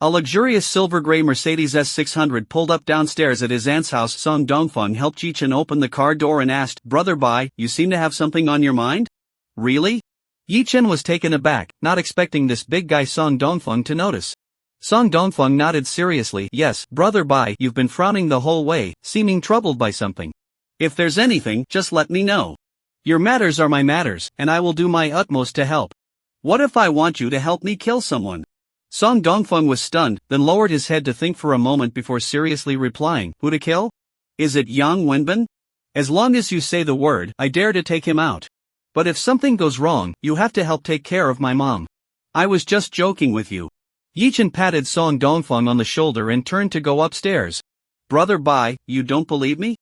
a luxurious silver-gray Mercedes S600 pulled up downstairs at his aunt's house. Song Dongfeng helped Yi Chen open the car door and asked, "Brother Bai, you seem to have something on your mind?" Really? Yi Chen was taken aback, not expecting this big guy Song Dongfeng to notice. Song Dongfeng nodded seriously. "Yes, Brother Bai, you've been frowning the whole way, seeming troubled by something. If there's anything, just let me know. Your matters are my matters, and I will do my utmost to help. What if I want you to help me kill someone?" Song Dongfeng was stunned, then lowered his head to think for a moment before seriously replying, "Who to kill? Is it Yang Wenbin? As long as you say the word, I dare to take him out. But if something goes wrong, you have to help take care of my mom. I was just joking with you." Yi Chen patted Song Dongfeng on the shoulder and turned to go upstairs. "Brother Bai, you don't believe me?"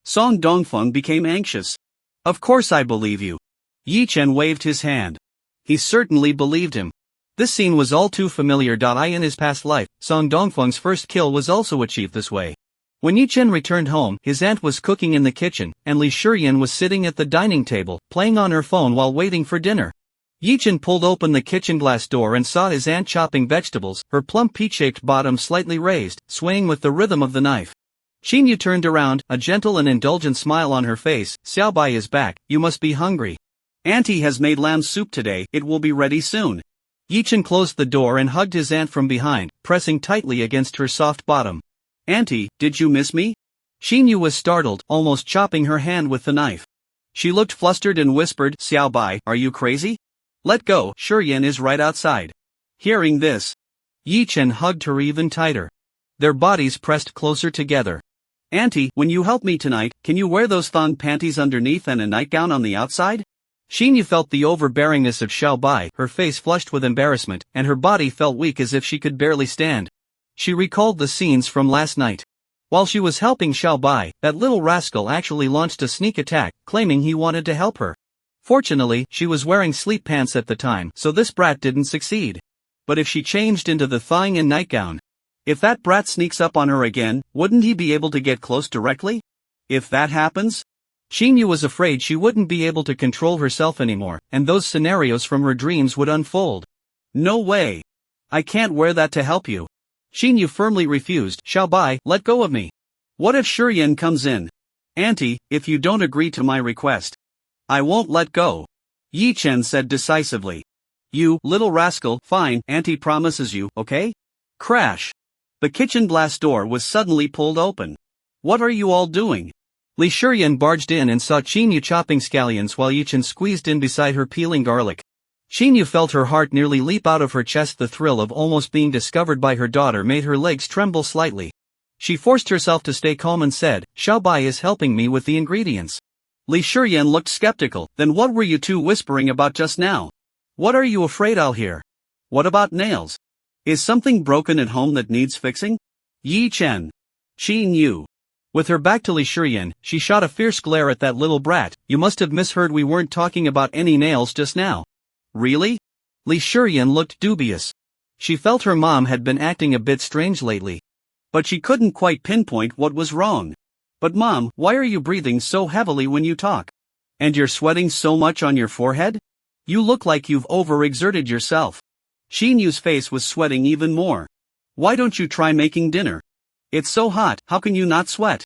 Song Dongfeng became anxious. "Of course I believe you." Yi Chen waved his hand. He certainly believed him. This scene was all too familiar. In his past life, Song Dongfeng's first kill was also achieved this way. When Yi Chen returned home, his aunt was cooking in the kitchen, and Li Shiyan was sitting at the dining table, playing on her phone while waiting for dinner. Yi Chen pulled open the kitchen glass door and saw his aunt chopping vegetables, her plump peach-shaped bottom slightly raised, swaying with the rhythm of the knife. Xinyu turned around, a gentle and indulgent smile on her face. "Xiaobai is back, you must be hungry. Auntie has made lamb soup today, it will be ready soon." Yi Chen closed the door and hugged his aunt from behind, pressing tightly against her soft bottom. "Auntie, did you miss me?" Xinyu was startled, almost chopping her hand with the knife. She looked flustered and whispered, "Xiao Bai, are you crazy? Let go, Shurian is right outside." Hearing this, Yi Chen hugged her even tighter. Their bodies pressed closer together. "Auntie, when you help me tonight, can you wear those thong panties underneath and a nightgown on the outside?" Xinyu felt the overbearingness of Xiao Bai, her face flushed with embarrassment, and her body felt weak as if she could barely stand. She recalled the scenes from last night. While she was helping Xiao Bai, that little rascal actually launched a sneak attack, claiming he wanted to help her. Fortunately, she was wearing sleep pants at the time, so this brat didn't succeed. But if she changed into the thong and nightgown, if that brat sneaks up on her again, wouldn't he be able to get close directly? If that happens? Xinyu was afraid she wouldn't be able to control herself anymore, and those scenarios from her dreams would unfold. "No way. I can't wear that to help you." Xinyu firmly refused. "Xiao Bai, let go of me. What if Shurian comes in? Auntie, if you don't agree to my request, I won't let go," Yi Chen said decisively. "You little rascal, fine, Auntie promises you, okay?" Crash. The kitchen blast door was suddenly pulled open. "What are you all doing?" Li Shurian barged in and saw Xinyu chopping scallions while Yi Chen squeezed in beside her peeling garlic. Xinyu felt her heart nearly leap out of her chest. The thrill of almost being discovered by her daughter made her legs tremble slightly. She forced herself to stay calm and said, "Xiao Bai is helping me with the ingredients." Li Shurian looked skeptical. "Then what were you two whispering about just now? What are you afraid I'll hear? What about nails? Is something broken at home that needs fixing?" Yi Chen. Xinyu. With her back to Li Shurian, she shot a fierce glare at that little brat. "You must have misheard, we weren't talking about any nails just now." "Really?" Li Shurian looked dubious. She felt her mom had been acting a bit strange lately. But she couldn't quite pinpoint what was wrong. "But Mom, why are you breathing so heavily when you talk? And you're sweating so much on your forehead? You look like you've overexerted yourself." Xinyu's face was sweating even more. "Why don't you try making dinner? It's so hot, how can you not sweat?"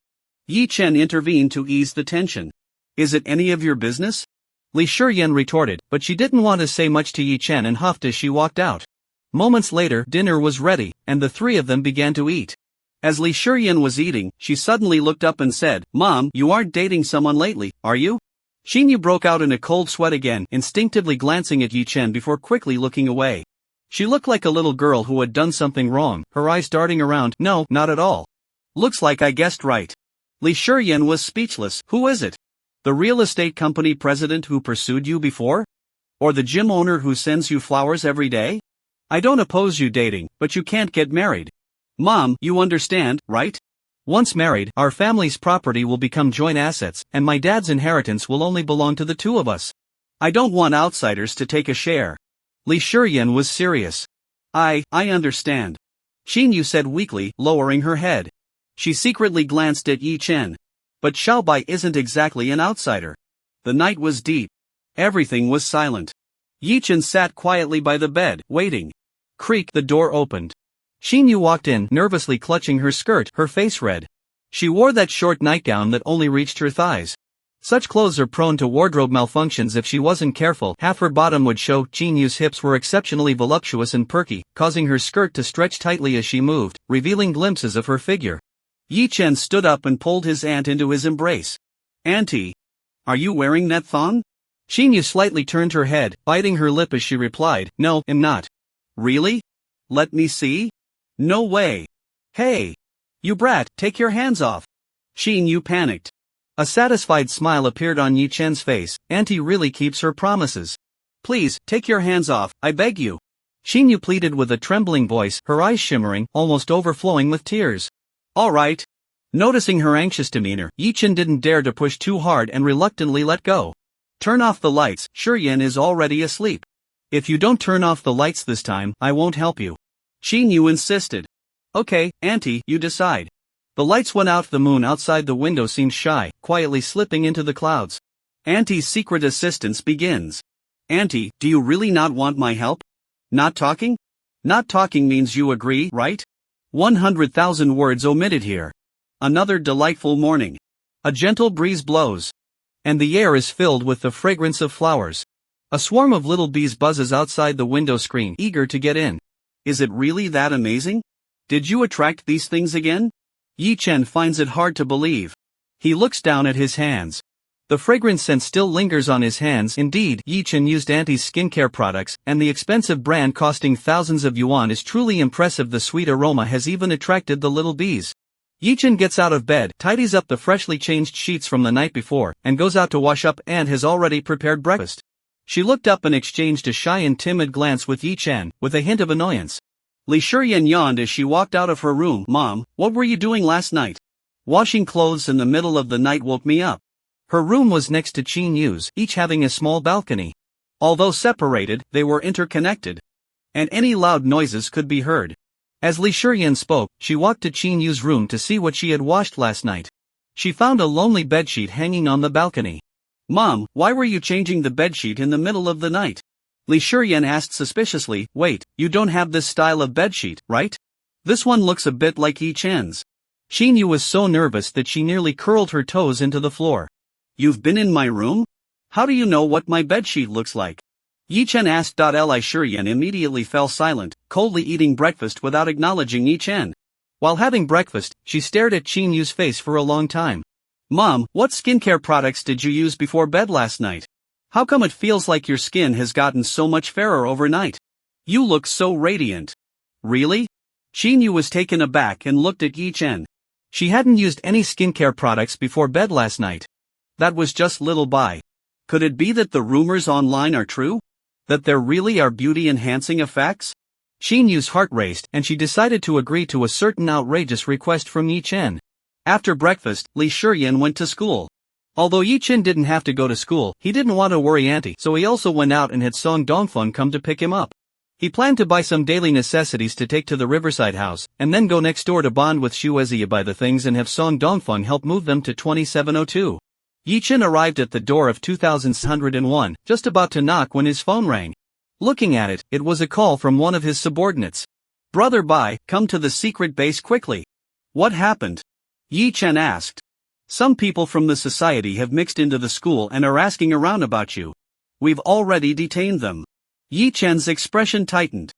Yi Chen intervened to ease the tension. "Is it any of your business?" Li Shurian retorted, but she didn't want to say much to Yi Chen and huffed as she walked out. Moments later, dinner was ready, and the three of them began to eat. As Li Shurian was eating, she suddenly looked up and said, "Mom, you aren't dating someone lately, are you?" Xinyu broke out in a cold sweat again, instinctively glancing at Yi Chen before quickly looking away. She looked like a little girl who had done something wrong, her eyes darting around. "No, not at all. Looks like I guessed right." Li Shurian was speechless. "Who is it? The real estate company president who pursued you before? Or the gym owner who sends you flowers every day? I don't oppose you dating, but you can't get married. Mom, you understand, right? Once married, our family's property will become joint assets, and my dad's inheritance will only belong to the two of us. I don't want outsiders to take a share." Li Shurian was serious. I understand," Xinyu said weakly, lowering her head. She secretly glanced at Yi Chen. But Xiao Bai isn't exactly an outsider. The night was deep. Everything was silent. Yi Chen sat quietly by the bed, waiting. Creak, the door opened. Xinyu walked in, nervously clutching her skirt, her face red. She wore that short nightgown that only reached her thighs. Such clothes are prone to wardrobe malfunctions if she wasn't careful. Half her bottom would show. Xinyu's hips were exceptionally voluptuous and perky, causing her skirt to stretch tightly as she moved, revealing glimpses of her figure. Yi Chen stood up and pulled his aunt into his embrace. "Auntie, are you wearing that thong?" Xinyu slightly turned her head, biting her lip as she replied, "No, I'm not." "Really? Let me see?" "No way. Hey! You brat, take your hands off." Xinyu panicked. A satisfied smile appeared on Yi Chen's face. "Auntie really keeps her promises. Please, take your hands off, I beg you." Xinyu pleaded with a trembling voice, her eyes shimmering, almost overflowing with tears. "All right." Noticing her anxious demeanor, Yi Chen didn't dare to push too hard and reluctantly let go. "Turn off the lights, Shurian is already asleep. If you don't turn off the lights this time, I won't help you." Xinyu insisted. "Okay, Auntie, you decide." The lights went out. The moon outside the window seemed shy, quietly slipping into the clouds. Auntie's secret assistance begins. "Auntie, do you really not want my help? Not talking? Not talking means you agree, right? 100,000 words omitted here. Another delightful morning. A gentle breeze blows. And the air is filled with the fragrance of flowers. A swarm of little bees buzzes outside the window screen, eager to get in. Is it really that amazing? Did you attract these things again? Yi Chen finds it hard to believe. He looks down at his hands. The fragrance scent still lingers on his hands. Indeed, Yi Chen used Auntie's skincare products, and the expensive brand costing thousands of yuan is truly impressive. The sweet aroma has even attracted the little bees. Yi Chen gets out of bed, tidies up the freshly changed sheets from the night before, and goes out to wash up and has already prepared breakfast. She looked up and exchanged a shy and timid glance with Yi Chen, with a hint of annoyance. Li Shiyan yawned as she walked out of her room. Mom, what were you doing last night? Washing clothes in the middle of the night woke me up. Her room was next to Qin Yu's, each having a small balcony. Although separated, they were interconnected. And any loud noises could be heard. As Li Shiyan spoke, she walked to Qin Yu's room to see what she had washed last night. She found a lonely bedsheet hanging on the balcony. Mom, why were you changing the bedsheet in the middle of the night? Li Shiyan asked suspiciously. Wait, you don't have this style of bedsheet, right? This one looks a bit like Yi Chen's. Qin Yu was so nervous that she nearly curled her toes into the floor. You've been in my room? How do you know what my bedsheet looks like? Yi Chen asked. Li Shiyan immediately fell silent, coldly eating breakfast without acknowledging Yi Chen. While having breakfast, she stared at Qin Yu's face for a long time. Mom, what skincare products did you use before bed last night? How come it feels like your skin has gotten so much fairer overnight? You look so radiant. Really? Qin Yu was taken aback and looked at Yi Chen. She hadn't used any skincare products before bed last night. That was just little by. Could it be that the rumors online are true? That there really are beauty-enhancing effects? Qin Yu's heart raced and she decided to agree to a certain outrageous request from Yi Chen. After breakfast, Li Shiyan went to school. Although Yi Chen didn't have to go to school, he didn't want to worry Auntie, so he also went out and had Song Dongfeng come to pick him up. He planned to buy some daily necessities to take to the riverside house, and then go next door to bond with Shuezia, buy the things and have Song Dongfeng help move them to 2702. Yi Chen arrived at the door of 2101, just about to knock when his phone rang. Looking at it, it was a call from one of his subordinates. Brother Bai, come to the secret base quickly. What happened? Yi Chen asked. Some people from the society have mixed into the school and are asking around about you. We've already detained them. Yi Chen's expression tightened.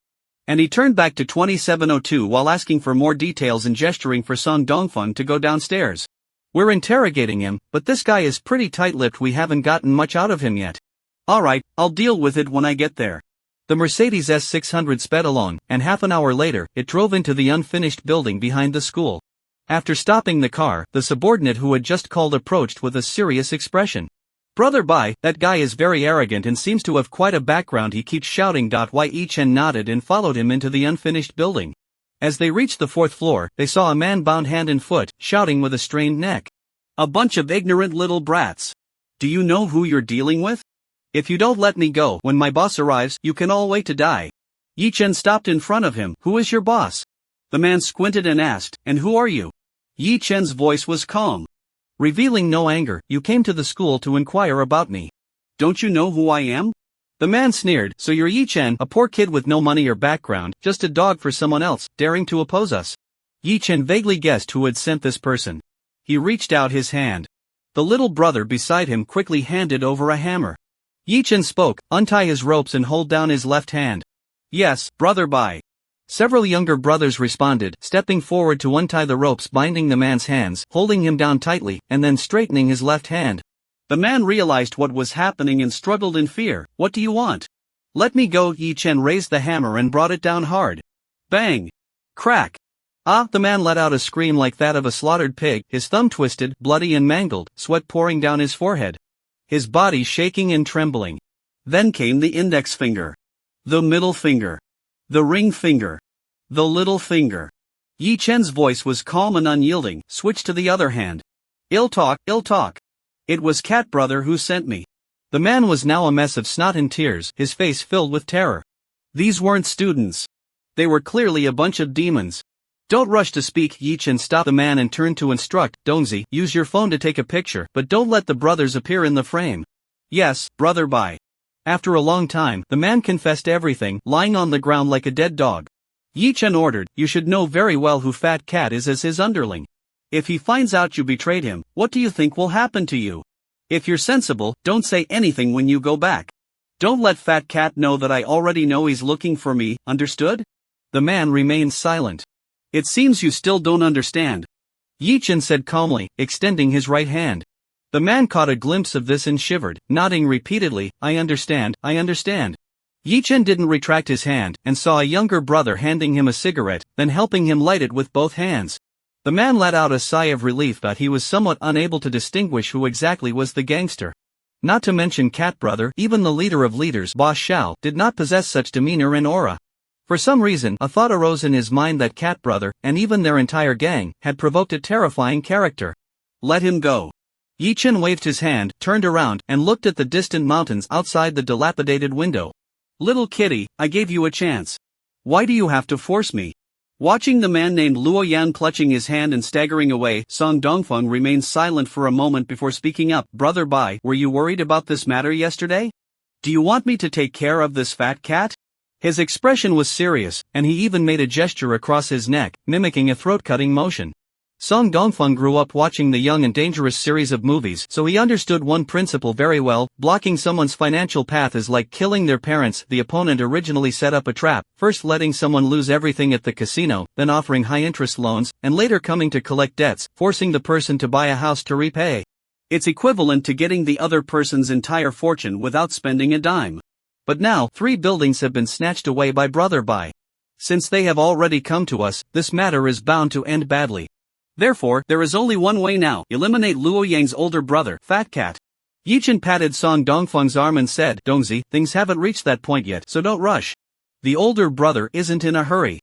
And he turned back to 2702 while asking for more details and gesturing for Song Dongfeng to go downstairs. We're interrogating him, but this guy is pretty tight-lipped. We haven't gotten much out of him yet. Alright, I'll deal with it when I get there. The Mercedes S600 sped along, and half an hour later, it drove into the unfinished building behind the school. After stopping the car, the subordinate who had just called approached with a serious expression. Brother Bai, that guy is very arrogant and seems to have quite a background. He keeps shouting. Yi Chen nodded and followed him into the unfinished building. As they reached the fourth floor, they saw a man bound hand and foot, shouting with a strained neck. A bunch of ignorant little brats. Do you know who you're dealing with? If you don't let me go when my boss arrives, you can all wait to die. Yi Chen stopped in front of him. Who is your boss? The man squinted and asked, and who are you? Yi Chen's voice was calm. Revealing no anger, you came to the school to inquire about me. Don't you know who I am? The man sneered. So you're Yi Chen, a poor kid with no money or background, just a dog for someone else, daring to oppose us. Yi Chen vaguely guessed who had sent this person. He reached out his hand. The little brother beside him quickly handed over a hammer. Yi Chen spoke, untie his ropes and hold down his left hand. Yes, Brother Bai. Several younger brothers responded, stepping forward to untie the ropes binding the man's hands, holding him down tightly, and then straightening his left hand. The man realized what was happening and struggled in fear. What do you want? Let me go. Yi Chen raised the hammer and brought it down hard. Bang! Crack! Ah! The man let out a scream like that of a slaughtered pig, his thumb twisted, bloody and mangled, sweat pouring down his forehead. His body shaking and trembling. Then came the index finger. The middle finger. The ring finger. The little finger. Yi Chen's voice was calm and unyielding. Switch to the other hand. Ill talk, ill talk. It was Cat Brother who sent me. The man was now a mess of snot and tears, his face filled with terror. These weren't students. They were clearly a bunch of demons. Don't rush to speak. Yi Chen stopped the man and turned to instruct. Dongzi, use your phone to take a picture, but don't let the brothers appear in the frame. Yes, Brother Bai. After a long time, the man confessed everything, lying on the ground like a dead dog. Yi Chen ordered, you should know very well who Fat Cat is as his underling. If he finds out you betrayed him, what do you think will happen to you? If you're sensible, don't say anything when you go back. Don't let Fat Cat know that I already know he's looking for me, understood? The man remained silent. It seems you still don't understand. Yi-Chen said calmly, extending his right hand. The man caught a glimpse of this and shivered, nodding repeatedly, I understand, I understand. Yi-Chen didn't retract his hand, and saw a younger brother handing him a cigarette, then helping him light it with both hands. The man let out a sigh of relief, but he was somewhat unable to distinguish who exactly was the gangster. Not to mention Cat Brother, even the leader of leaders, Boss Xiao, did not possess such demeanor and aura. For some reason, a thought arose in his mind that Cat Brother, and even their entire gang, had provoked a terrifying character. Let him go. Yi-Chen waved his hand, turned around, and looked at the distant mountains outside the dilapidated window. Little kitty, I gave you a chance. Why do you have to force me? Watching the man named Luo Yan clutching his hand and staggering away, Song Dongfeng remained silent for a moment before speaking up. Brother Bai, were you worried about this matter yesterday? Do you want me to take care of this fat cat? His expression was serious, and he even made a gesture across his neck, mimicking a throat-cutting motion. Song Dongfeng grew up watching the Young and Dangerous series of movies, so he understood one principle very well: blocking someone's financial path is like killing their parents. The opponent originally set up a trap, first letting someone lose everything at the casino, then offering high-interest loans, and later coming to collect debts, forcing the person to buy a house to repay. It's equivalent to getting the other person's entire fortune without spending a dime. But now, 3 buildings have been snatched away by Brother Bai. Since they have already come to us, this matter is bound to end badly. Therefore, there is only one way now: eliminate Luo Yang's older brother, Fat Cat. Yi-Chen patted Song Dongfeng's arm and said, Dongzi, things haven't reached that point yet, so don't rush. The older brother isn't in a hurry.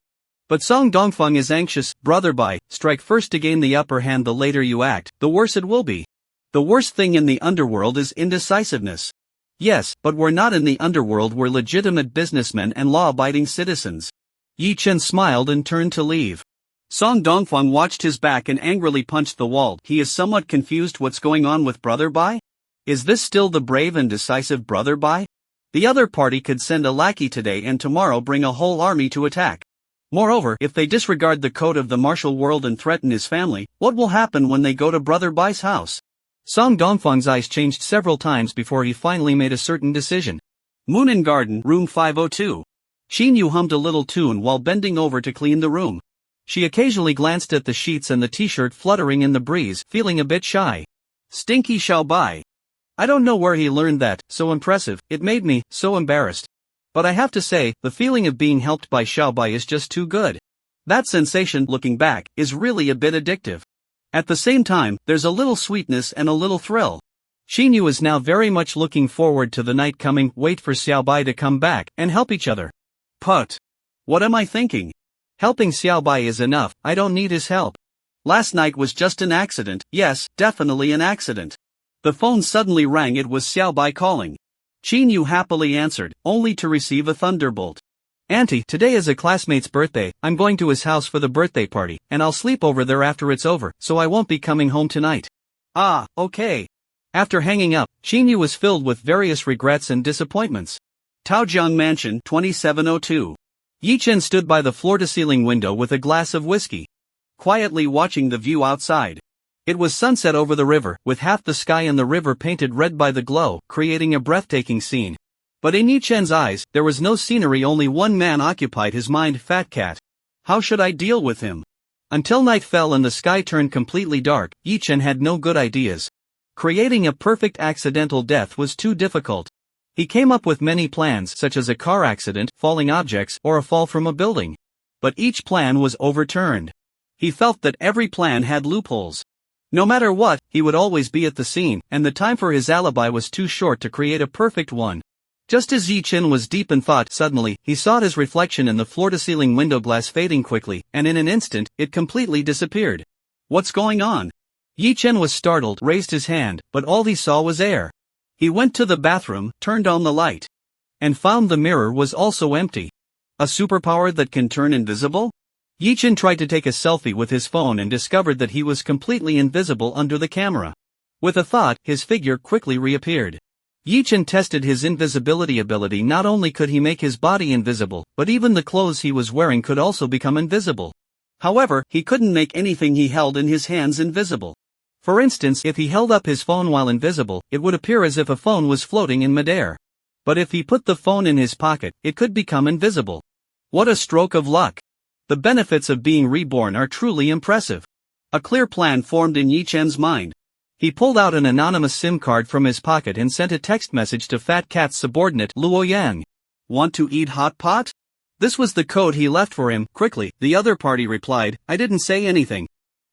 But Song Dongfeng is anxious. Brother Bai, strike first to gain the upper hand. The later you act, the worse it will be. The worst thing in the underworld is indecisiveness. Yes, but we're not in the underworld, we're legitimate businessmen and law-abiding citizens. Yi-Chen smiled and turned to leave. Song Dongfeng watched his back and angrily punched the wall. He is somewhat confused. What's going on with Brother Bai? Is this still the brave and decisive Brother Bai? The other party could send a lackey today and tomorrow bring a whole army to attack. Moreover, if they disregard the code of the martial world and threaten his family, what will happen when they go to Brother Bai's house? Song Dongfeng's eyes changed several times before he finally made a certain decision. Moon and Garden, room 502. Xin Yu hummed a little tune while bending over to clean the room. She occasionally glanced at the sheets and the t-shirt fluttering in the breeze, feeling a bit shy. Stinky Xiao Bai. I don't know where he learned that, so impressive, it made me so embarrassed. But I have to say, the feeling of being helped by Xiao Bai is just too good. That sensation, looking back, is really a bit addictive. At the same time, there's a little sweetness and a little thrill. Xin Yu is now very much looking forward to the night coming. Wait for Xiao Bai to come back, and help each other. Put. What am I thinking? Helping Xiao Bai is enough, I don't need his help. Last night was just an accident. Yes, definitely an accident. The phone suddenly rang. It was Xiao Bai calling. Xin Yu happily answered, only to receive a thunderbolt. Auntie, today is a classmate's birthday. I'm going to his house for the birthday party, and I'll sleep over there after it's over, so I won't be coming home tonight. Ah, okay. After hanging up, Xin Yu was filled with various regrets and disappointments. Taojiang Mansion, 2702. Yi-Chen stood by the floor-to-ceiling window with a glass of whiskey, quietly watching the view outside. It was sunset over the river, with half the sky and the river painted red by the glow, creating a breathtaking scene. But in Yi-Chen's eyes, there was no scenery. Only one man occupied his mind: Fat Cat. How should I deal with him? Until night fell and the sky turned completely dark, Yi-Chen had no good ideas. Creating a perfect accidental death was too difficult. He came up with many plans, such as a car accident, falling objects, or a fall from a building. But each plan was overturned. He felt that every plan had loopholes. No matter what, he would always be at the scene, and the time for his alibi was too short to create a perfect one. Just as Yi-Chen was deep in thought, suddenly, he saw his reflection in the floor-to-ceiling window glass fading quickly, and in an instant, it completely disappeared. What's going on? Yi-Chen was startled, raised his hand, but all he saw was air. He went to the bathroom, turned on the light, and found the mirror was also empty. A superpower that can turn invisible? Yi-Chen tried to take a selfie with his phone and discovered that he was completely invisible under the camera. With a thought, his figure quickly reappeared. Yi-Chen tested his invisibility ability. Not only could he make his body invisible, but even the clothes he was wearing could also become invisible. However, he couldn't make anything he held in his hands invisible. For instance, if he held up his phone while invisible, it would appear as if a phone was floating in midair. But if he put the phone in his pocket, it could become invisible. What a stroke of luck! The benefits of being reborn are truly impressive. A clear plan formed in Yi Chen's mind. He pulled out an anonymous SIM card from his pocket and sent a text message to Fat Cat's subordinate Luo Yang. Want to eat hot pot? This was the code he left for him. Quickly, the other party replied, I didn't say anything.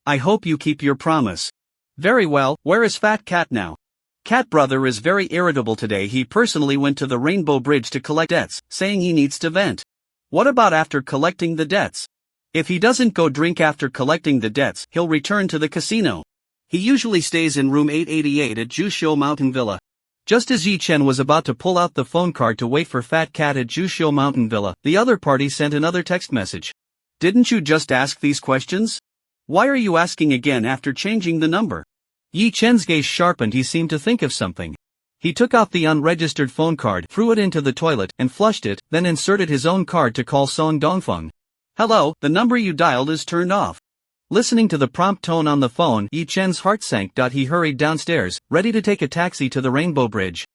I hope you keep your promise. Very well, where is Fat Cat now? Cat brother is very irritable today. He personally went to the Rainbow Bridge to collect debts, saying he needs to vent. What about after collecting the debts? If he doesn't go drink after collecting the debts, he'll return to the casino. He usually stays in room 888 at Jusho Mountain Villa. Just as Yi Chen was about to pull out the phone card to wait for Fat Cat at Jusho Mountain Villa, the other party sent another text message. Didn't you just ask these questions? Why are you asking again after changing the number? Yi Chen's gaze sharpened. He seemed to think of something. He took out the unregistered phone card, threw it into the toilet, and flushed it, then inserted his own card to call Song Dongfeng. Hello, the number you dialed is turned off. Listening to the prompt tone on the phone, Yi Chen's heart sank. He hurried downstairs, ready to take a taxi to the Rainbow Bridge.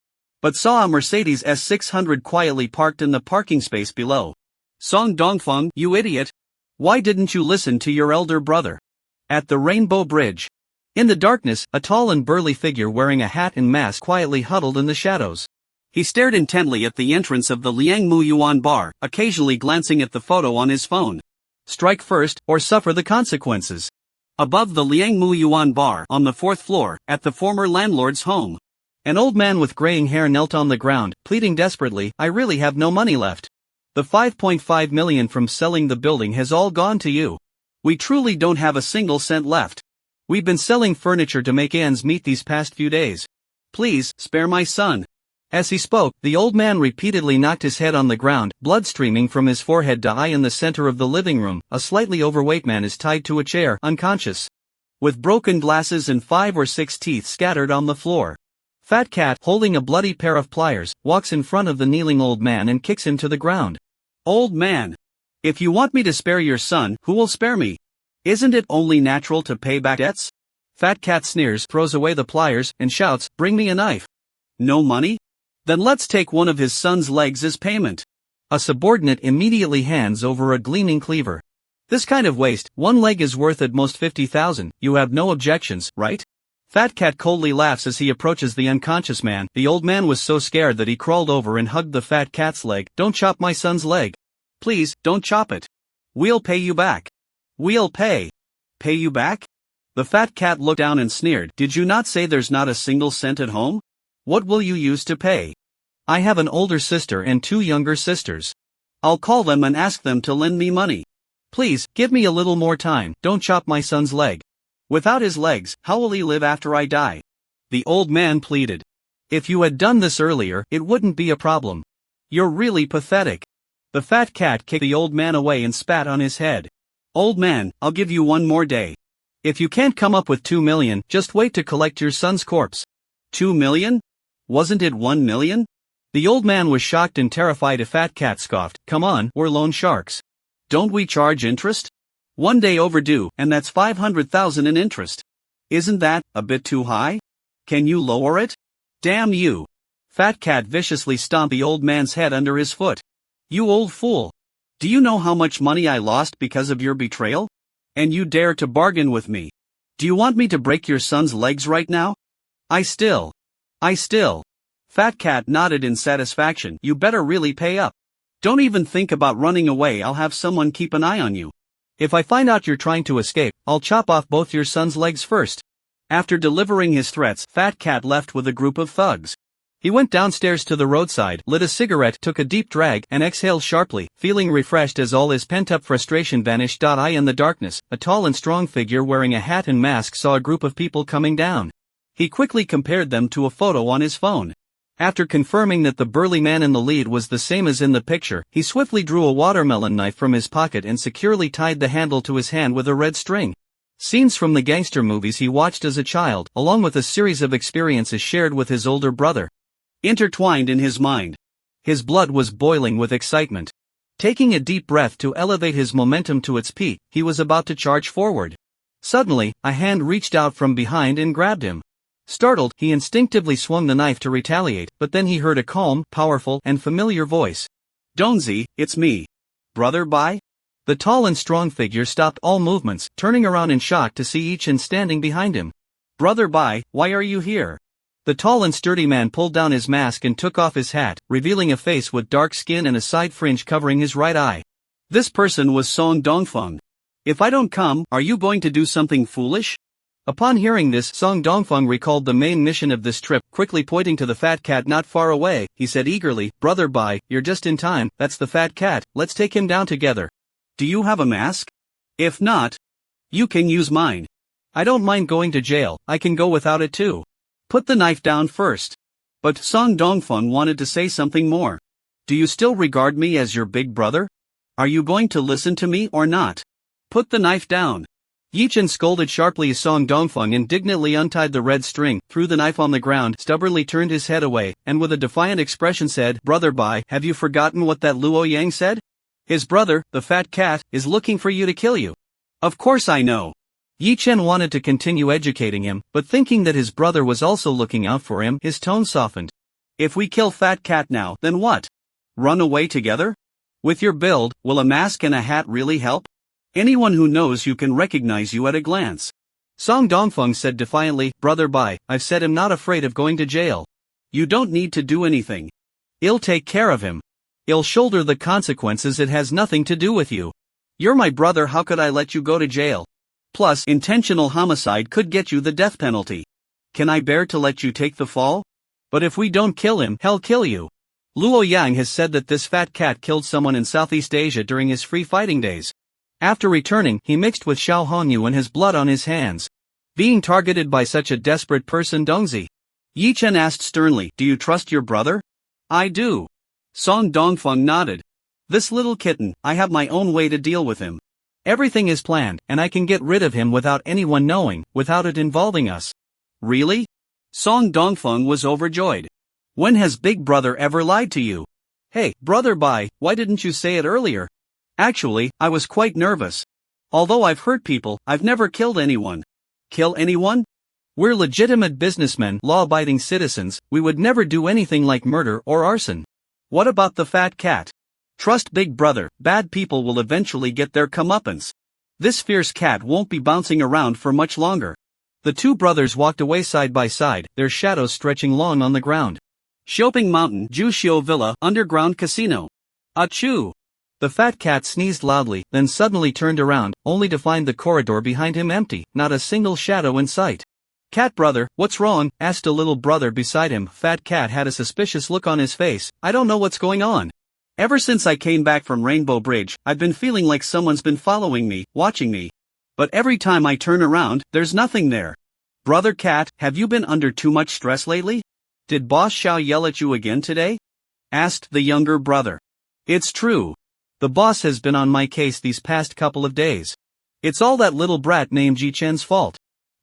But saw a Mercedes S600 quietly parked in the parking space below. Song Dongfeng, you idiot! Why didn't you listen to your elder brother? At the Rainbow Bridge. In the darkness, a tall and burly figure wearing a hat and mask quietly huddled in the shadows. He stared intently at the entrance of the Liangmu Yuan bar, occasionally glancing at the photo on his phone. Strike first, or suffer the consequences. Above the Liangmu Yuan bar, on the 4th floor, at the former landlord's home. An old man with graying hair knelt on the ground, pleading desperately, I really have no money left. The 5.5 million from selling the building has all gone to you. We truly don't have a single cent left. We've been selling furniture to make ends meet these past few days. Please, spare my son. As he spoke, the old man repeatedly knocked his head on the ground, blood streaming from his forehead to eye. In the center of the living room, a slightly overweight man is tied to a chair, unconscious. With broken glasses and 5 or 6 teeth scattered on the floor. Fat Cat, holding a bloody pair of pliers, walks in front of the kneeling old man and kicks him to the ground. Old man! If you want me to spare your son, who will spare me? Isn't it only natural to pay back debts? Fat Cat sneers, throws away the pliers, and shouts, bring me a knife. No money? Then let's take one of his son's legs as payment. A subordinate immediately hands over a gleaming cleaver. This kind of waste, one leg is worth at most 50,000, you have no objections, right? Fat Cat coldly laughs as he approaches the unconscious man. The old man was so scared that he crawled over and hugged the Fat Cat's leg. Don't chop my son's leg. Please, don't chop it. We'll pay you back. We'll pay. Pay you back? The Fat Cat looked down and sneered. Did you not say there's not a single cent at home? What will you use to pay? I have an older sister and 2 younger sisters. I'll call them and ask them to lend me money. Please, give me a little more time. Don't chop my son's leg. Without his legs, how will he live after I die? The old man pleaded. If you had done this earlier, it wouldn't be a problem. You're really pathetic. The Fat Cat kicked the old man away and spat on his head. Old man, I'll give you one more day. If you can't come up with 2 million, just wait to collect your son's corpse. 2 million? Wasn't it 1 million? The old man was shocked and terrified. A Fat Cat scoffed, come on, we're loan sharks. Don't we charge interest? 1 day overdue, and that's 500,000 in interest. Isn't that a bit too high? Can you lower it? Damn you. Fat Cat viciously stomped the old man's head under his foot. You old fool. Do you know how much money I lost because of your betrayal? And you dare to bargain with me. Do you want me to break your son's legs right now? I still. Fat Cat nodded in satisfaction. You better really pay up. Don't even think about running away. I'll have someone keep an eye on you. If I find out you're trying to escape, I'll chop off both your son's legs first. After delivering his threats, Fat Cat left with a group of thugs. He went downstairs to the roadside, lit a cigarette, took a deep drag, and exhaled sharply, feeling refreshed as all his pent-up frustration vanished. In the darkness, a tall and strong figure wearing a hat and mask saw a group of people coming down. He quickly compared them to a photo on his phone. After confirming that the burly man in the lead was the same as in the picture, he swiftly drew a watermelon knife from his pocket and securely tied the handle to his hand with a red string. Scenes from the gangster movies he watched as a child, along with a series of experiences shared with his older brother, intertwined in his mind. His blood was boiling with excitement. Taking a deep breath to elevate his momentum to its peak, he was about to charge forward. Suddenly, a hand reached out from behind and grabbed him. Startled, he instinctively swung the knife to retaliate, but then he heard a calm, powerful, and familiar voice. Donzi, it's me. Brother Bai? The tall and strong figure stopped all movements, turning around in shock to see Ichin standing behind him. Brother Bai, why are you here? The tall and sturdy man pulled down his mask and took off his hat, revealing a face with dark skin and a side fringe covering his right eye. This person was Song Dongfeng. If I don't come, are you going to do something foolish? Upon hearing this, Song Dongfeng recalled the main mission of this trip. Quickly pointing to the fat cat not far away, he said eagerly, Brother Bai, you're just in time, that's the fat cat, let's take him down together. Do you have a mask? If not, you can use mine. I don't mind going to jail, I can go without it too. Put the knife down first. But Song Dongfeng wanted to say something more. Do you still regard me as your big brother? Are you going to listen to me or not? Put the knife down. Yichin scolded sharply as Song Dongfeng indignantly untied the red string, threw the knife on the ground, stubbornly turned his head away, and with a defiant expression said, Brother Bai, have you forgotten what that Luo Yang said? His brother, the fat cat, is looking for you to kill you. Of course I know. Yichin wanted to continue educating him, but thinking that his brother was also looking out for him, his tone softened. If we kill Fat Cat now, then what? Run away together? With your build, will a mask and a hat really help? Anyone who knows you can recognize you at a glance. Song Dongfeng said defiantly, Brother Bai, I've said I'm not afraid of going to jail. You don't need to do anything. I'll take care of him. I'll shoulder the consequences, it has nothing to do with you. You're my brother, how could I let you go to jail? Plus, intentional homicide could get you the death penalty. Can I bear to let you take the fall? But if we don't kill him, he'll kill you. Luo Yang has said that this fat cat killed someone in Southeast Asia during his free fighting days. After returning, he mixed with Xiao Hongyu and has blood on his hands. Being targeted by such a desperate person, Dongzi? Yichen asked sternly, do you trust your brother? I do. Song Dongfeng nodded. This little kitten, I have my own way to deal with him. Everything is planned, and I can get rid of him without anyone knowing, without it involving us. Really? Song Dongfeng was overjoyed. When has Big Brother ever lied to you? Hey, Brother Bai, why didn't you say it earlier? Actually, I was quite nervous. Although I've hurt people, I've never killed anyone. Kill anyone? We're legitimate businessmen, law-abiding citizens, we would never do anything like murder or arson. What about the fat cat? Trust Big Brother, bad people will eventually get their comeuppance. This fierce cat won't be bouncing around for much longer. The two brothers walked away side by side, their shadows stretching long on the ground. Shopping Mountain, Juxiu Villa, Underground Casino. Achoo! The fat cat sneezed loudly, then suddenly turned around, only to find the corridor behind him empty, not a single shadow in sight. Cat brother, what's wrong? Asked a little brother beside him. Fat cat had a suspicious look on his face. I don't know what's going on. Ever since I came back from Rainbow Bridge, I've been feeling like someone's been following me, watching me. But every time I turn around, there's nothing there. Brother Cat, have you been under too much stress lately? Did Boss Xiao yell at you again today? Asked the younger brother. It's true. The boss has been on my case these past couple of days. It's all that little brat named Ji Chen's fault.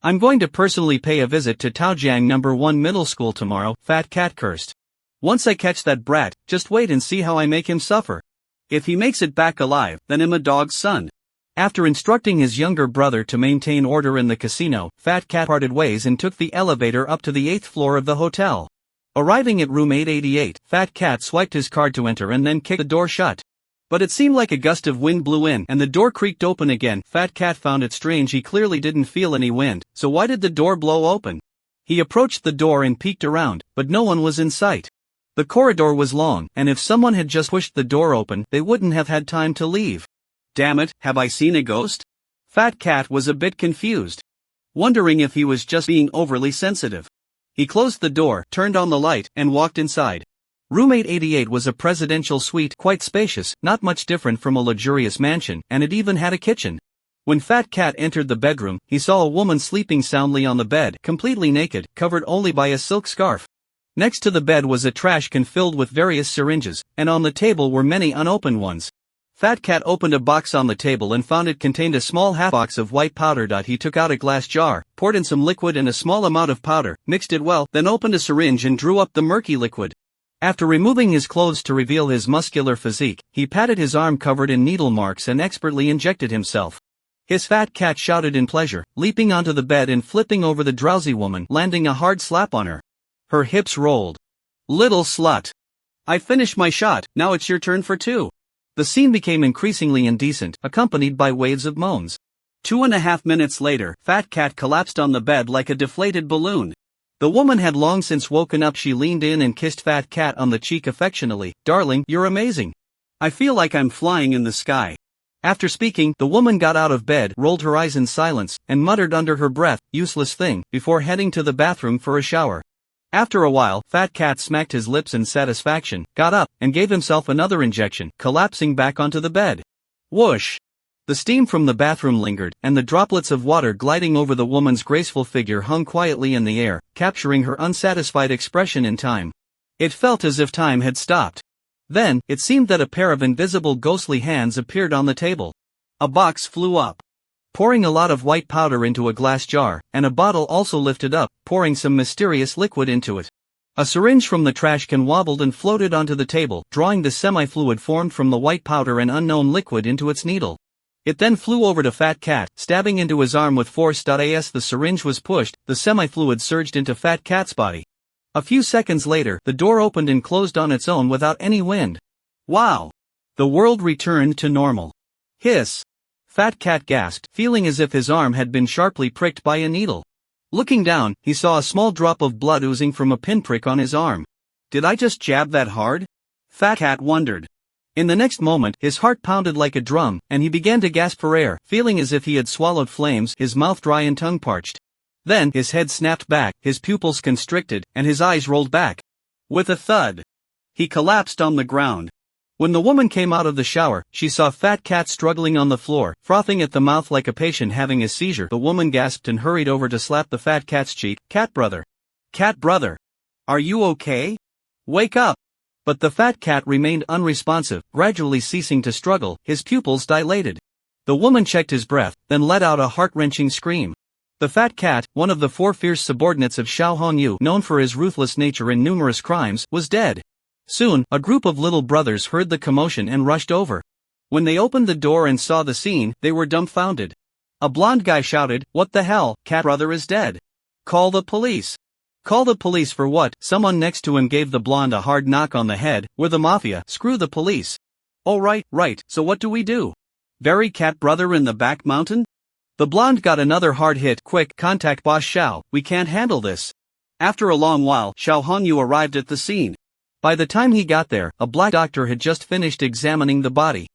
I'm going to personally pay a visit to Taojiang No. 1 Middle School tomorrow, Fat Cat cursed. Once I catch that brat, just wait and see how I make him suffer. If he makes it back alive, then I'm a dog's son. After instructing his younger brother to maintain order in the casino, Fat Cat parted ways and took the elevator up to the 8th floor of the hotel. Arriving at room 888, Fat Cat swiped his card to enter and then kicked the door shut. But it seemed like a gust of wind blew in and the door creaked open again. Fat Cat found it strange, he clearly didn't feel any wind, so why did the door blow open? He approached the door and peeked around, but no one was in sight. The corridor was long, and if someone had just pushed the door open, they wouldn't have had time to leave. Damn it, have I seen a ghost? Fat Cat was a bit confused, wondering if he was just being overly sensitive. He closed the door, turned on the light, and walked inside. Room 888 was a presidential suite, quite spacious, not much different from a luxurious mansion, and it even had a kitchen. When Fat Cat entered the bedroom, he saw a woman sleeping soundly on the bed, completely naked, covered only by a silk scarf. Next to the bed was a trash can filled with various syringes, and on the table were many unopened ones. Fat Cat opened a box on the table and found it contained a small half box of white powder. He took out a glass jar, poured in some liquid and a small amount of powder, mixed it well, then opened a syringe and drew up the murky liquid. After removing his clothes to reveal his muscular physique, he patted his arm covered in needle marks and expertly injected himself. His Fat Cat shouted in pleasure, leaping onto the bed and flipping over the drowsy woman, landing a hard slap on her. Her hips rolled. Little slut. I finished my shot, now it's your turn for two. The scene became increasingly indecent, accompanied by waves of moans. 2.5 minutes later, Fat Cat collapsed on the bed like a deflated balloon. The woman had long since woken up. She leaned in and kissed Fat Cat on the cheek affectionately. "Darling, you're amazing. I feel like I'm flying in the sky." After speaking, the woman got out of bed, rolled her eyes in silence, and muttered under her breath, "Useless thing," before heading to the bathroom for a shower. After a while, Fat Cat smacked his lips in satisfaction, got up, and gave himself another injection, collapsing back onto the bed. Whoosh! The steam from the bathroom lingered, and the droplets of water gliding over the woman's graceful figure hung quietly in the air, capturing her unsatisfied expression in time. It felt as if time had stopped. Then, it seemed that a pair of invisible ghostly hands appeared on the table. A box flew up, pouring a lot of white powder into a glass jar, and a bottle also lifted up, pouring some mysterious liquid into it. A syringe from the trash can wobbled and floated onto the table, drawing the semi-fluid formed from the white powder and unknown liquid into its needle. It then flew over to Fat Cat, stabbing into his arm with force. As the syringe was pushed, the semi-fluid surged into Fat Cat's body. A few seconds later, the door opened and closed on its own without any wind. Wow! The world returned to normal. Hiss! Fat Cat gasped, feeling as if his arm had been sharply pricked by a needle. Looking down, he saw a small drop of blood oozing from a pinprick on his arm. Did I just jab that hard? Fat Cat wondered. In the next moment, his heart pounded like a drum, and he began to gasp for air, feeling as if he had swallowed flames, his mouth dry and tongue parched. Then, his head snapped back, his pupils constricted, and his eyes rolled back. With a thud, he collapsed on the ground. When the woman came out of the shower, she saw Fat Cat struggling on the floor, frothing at the mouth like a patient having a seizure. The woman gasped and hurried over to slap the Fat Cat's cheek. "Cat brother! Cat brother! Are you okay? Wake up!" But the Fat Cat remained unresponsive, gradually ceasing to struggle, his pupils dilated. The woman checked his breath, then let out a heart-wrenching scream. The Fat Cat, one of the 4 fierce subordinates of Xiao Hongyu, known for his ruthless nature and numerous crimes, was dead. Soon, a group of little brothers heard the commotion and rushed over. When they opened the door and saw the scene, they were dumbfounded. A blonde guy shouted, "What the hell, Cat brother is dead. Call the police." "Call the police for what?" Someone next to him gave the blonde a hard knock on the head. "We're the mafia, screw the police." "Oh right, so what do we do? Bury Cat brother in the back mountain?" The blonde got another hard hit. "Quick, contact Boss Xiao, we can't handle this." After a long while, Xiao Hongyu arrived at the scene. By the time he got there, a black doctor had just finished examining the body.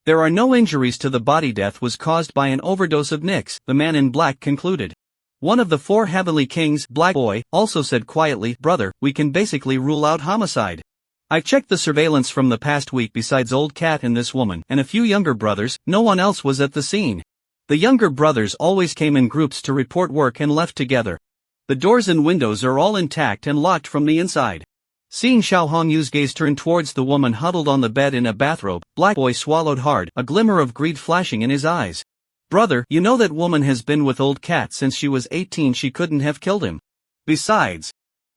"There are no injuries to the body. Death was caused by an overdose of Nix," the man in black concluded. One of the 4 Heavenly Kings, Black Boy, also said quietly, "Brother, we can basically rule out homicide. I've checked the surveillance from the past week. Besides Old Cat and this woman, and a few younger brothers, no one else was at the scene. The younger brothers always came in groups to report work and left together. The doors and windows are all intact and locked from the inside." Seeing Xiao Hongyu's gaze turn towards the woman huddled on the bed in a bathrobe, Black Boy swallowed hard, a glimmer of greed flashing in his eyes. "Brother, you know that woman has been with Old Cat since she was 18. She couldn't have killed him. Besides,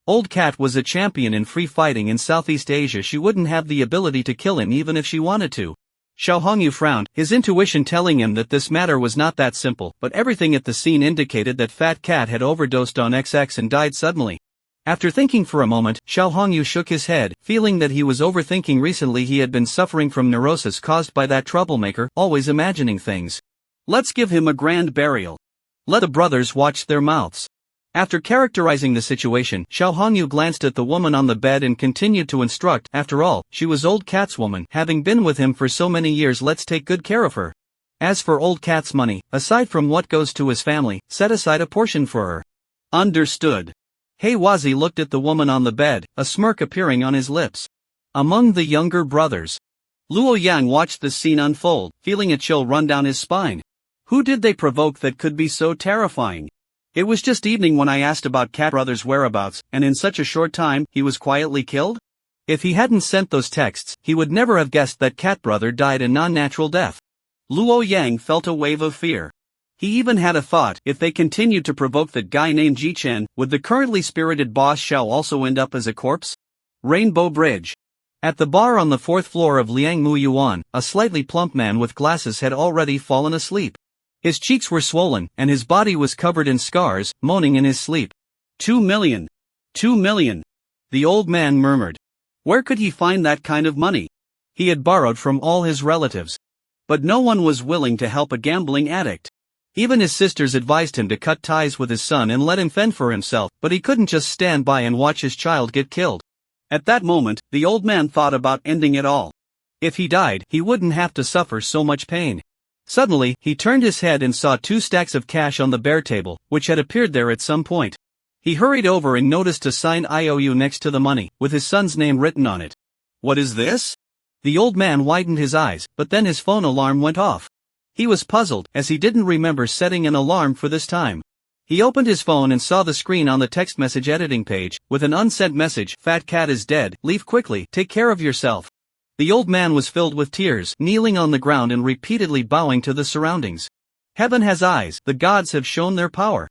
Old Cat was a champion in free fighting in Southeast Asia. She wouldn't have the ability to kill him even if she wanted to." Xiao Hongyu frowned, his intuition telling him that this matter was not that simple, but everything at the scene indicated that Fat Cat had overdosed on XX and died suddenly. After thinking for a moment, Xiao Hongyu shook his head, feeling that he was overthinking. Recently he had been suffering from neurosis caused by that troublemaker, always imagining things. "Let's give him a grand burial. Let the brothers watch their mouths." After characterizing the situation, Xiao Hongyu glanced at the woman on the bed and continued to instruct. "After all, she was Old Cat's woman, having been with him for so many years. Let's take good care of her. As for Old Cat's money, aside from what goes to his family, set aside a portion for her." "Understood." Heiwazi looked at the woman on the bed, a smirk appearing on his lips. Among the younger brothers, Luo Yang watched the scene unfold, feeling a chill run down his spine. Who did they provoke that could be so terrifying? It was just evening when I asked about Cat brother's whereabouts, and in such a short time, he was quietly killed? If he hadn't sent those texts, he would never have guessed that Cat brother died a non-natural death. Luo Yang felt a wave of fear. He even had a thought, if they continued to provoke that guy named Ji Chen, would the currently spirited Boss Xiao also end up as a corpse? Rainbow Bridge. At the bar on the 4th floor of Liang Mu Yuan, a slightly plump man with glasses had already fallen asleep. His cheeks were swollen, and his body was covered in scars, moaning in his sleep. 2 million. 2 million. The old man murmured. Where could he find that kind of money? He had borrowed from all his relatives. But no one was willing to help a gambling addict. Even his sisters advised him to cut ties with his son and let him fend for himself, but he couldn't just stand by and watch his child get killed. At that moment, the old man thought about ending it all. If he died, he wouldn't have to suffer so much pain. Suddenly, he turned his head and saw 2 stacks of cash on the bare table, which had appeared there at some point. He hurried over and noticed a signed IOU next to the money, with his son's name written on it. What is this? The old man widened his eyes, but then his phone alarm went off. He was puzzled, as he didn't remember setting an alarm for this time. He opened his phone and saw the screen on the text message editing page, with an unsent message: "Fat cat is dead, leave quickly, take care of yourself." The old man was filled with tears, kneeling on the ground and repeatedly bowing to the surroundings. Heaven has eyes, the gods have shown their power.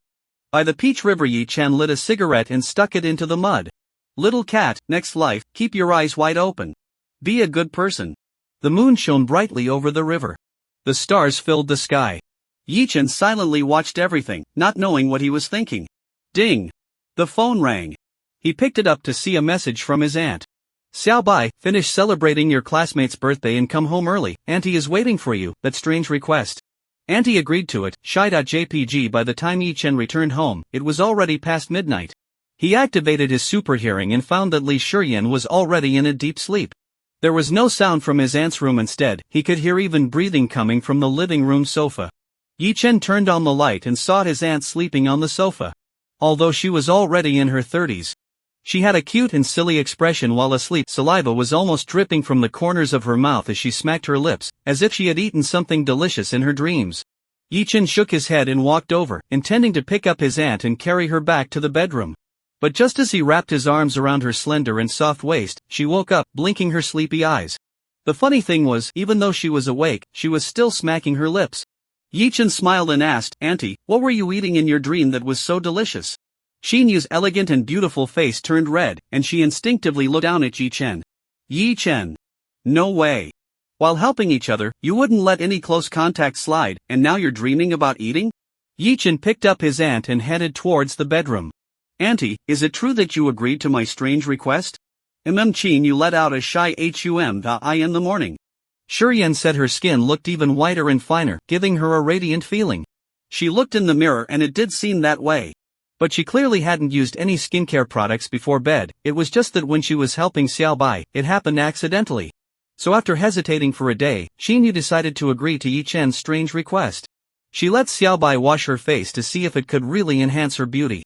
By the Peach River, Yi Chen lit a cigarette and stuck it into the mud. Little cat, next life, keep your eyes wide open. Be a good person. The moon shone brightly over the river. The stars filled the sky. Yi Chen silently watched everything, not knowing what he was thinking. Ding! The phone rang. He picked it up to see a message from his aunt. "Xiao Bai, finish celebrating your classmate's birthday and come home early. Auntie is waiting for you, that strange request." Auntie agreed to it. Shy.jpg. By the time Yi Chen returned home, it was already past midnight. He activated his super hearing and found that Li Shiyan was already in a deep sleep. There was no sound from his aunt's room. Instead, he could hear even breathing coming from the living room sofa. Yi Chen turned on the light and saw his aunt sleeping on the sofa. Although she was already in her 30s. She had a cute and silly expression while asleep. Saliva was almost dripping from the corners of her mouth as she smacked her lips, as if she had eaten something delicious in her dreams. Yi Chen shook his head and walked over, intending to pick up his aunt and carry her back to the bedroom. But just as he wrapped his arms around her slender and soft waist, she woke up, blinking her sleepy eyes. The funny thing was, even though she was awake, she was still smacking her lips. Yi Chen smiled and asked, "Auntie, what were you eating in your dream that was so delicious?" Xinyu's elegant and beautiful face turned red, and she instinctively looked down at Yi Chen. Yi Chen. No way. While helping each other, you wouldn't let any close contact slide, and now you're dreaming about eating? Yi Chen picked up his aunt and headed towards the bedroom. "Auntie, is it true that you agreed to my strange request?" Chen, you let out a shy "I" in the morning. Shiyan said her skin looked even whiter and finer, giving her a radiant feeling. She looked in the mirror and it did seem that way. But she clearly hadn't used any skincare products before bed. It was just that when she was helping Xiao Bai, it happened accidentally. So after hesitating for a day, Xinyu decided to agree to Yi Chen's strange request. She let Xiao Bai wash her face to see if it could really enhance her beauty.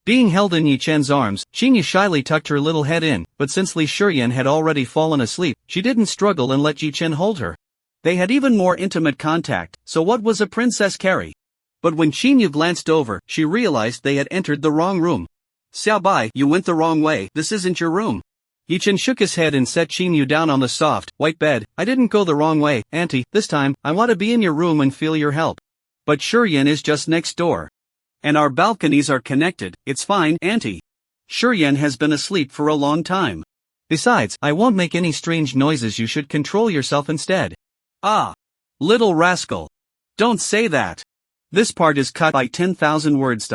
Being held in Yi Chen's arms, Xinyu shyly tucked her little head in, but since Li Shiyan had already fallen asleep, she didn't struggle and let Yi Chen hold her. They had even more intimate contact, so what was a princess carry? But when Xinyu glanced over, she realized they had entered the wrong room. "Xiao Bai, you went the wrong way, this isn't your room." Yi Chen shook his head and set Xinyu down on the soft, white bed. "I didn't go the wrong way, Auntie, this time, I want to be in your room and feel your help. But Shiyan is just next door. And our balconies are connected, it's fine, Auntie. Shiyan has been asleep for a long time. Besides, I won't make any strange noises, you should control yourself instead." "Ah! Little rascal. Don't say that. This part is cut by 10,000 words.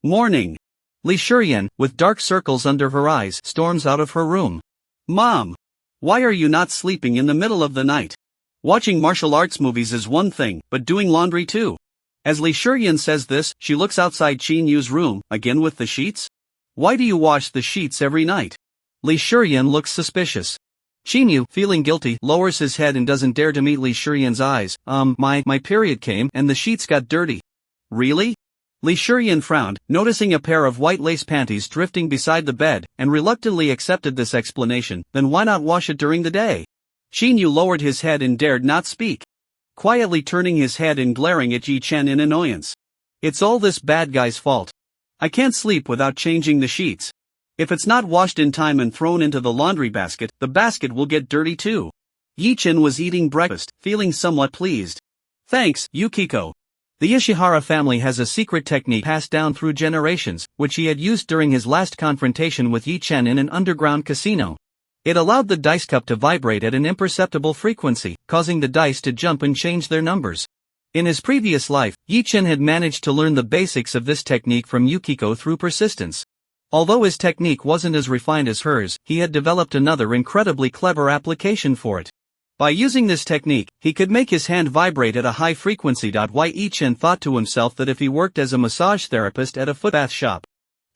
Morning. Li Shiyan, with dark circles under her eyes, storms out of her room. "Mom! Why are you not sleeping in the middle of the night? Watching martial arts movies is one thing, but doing laundry too." As Li Shiyan says this, she looks outside Qinyu's room, again with the sheets? "Why do you wash the sheets every night?" Li Shiyan looks suspicious. Xinyu, feeling guilty, lowers his head and doesn't dare to meet Li Shiyan's eyes. My period came and the sheets got dirty." "Really?" Li Shiyan frowned, noticing a pair of white lace panties drifting beside the bed, and reluctantly accepted this explanation. "Then why not wash it during the day?" Xinyu lowered his head and dared not speak. Quietly turning his head and glaring at Yi Chen in annoyance. "It's all this bad guy's fault. I can't sleep without changing the sheets. If it's not washed in time and thrown into the laundry basket, the basket will get dirty too." Yi Chen was eating breakfast, feeling somewhat pleased. "Thanks, Yukiko." The Ishihara family has a secret technique passed down through generations, which he had used during his last confrontation with Yi Chen in an underground casino. It allowed the dice cup to vibrate at an imperceptible frequency, causing the dice to jump and change their numbers. In his previous life, Yi Chen had managed to learn the basics of this technique from Yukiko through persistence. Although his technique wasn't as refined as hers, he had developed another incredibly clever application for it. By using this technique, he could make his hand vibrate at a high frequency. Yi Chen thought to himself that if he worked as a massage therapist at a footbath shop,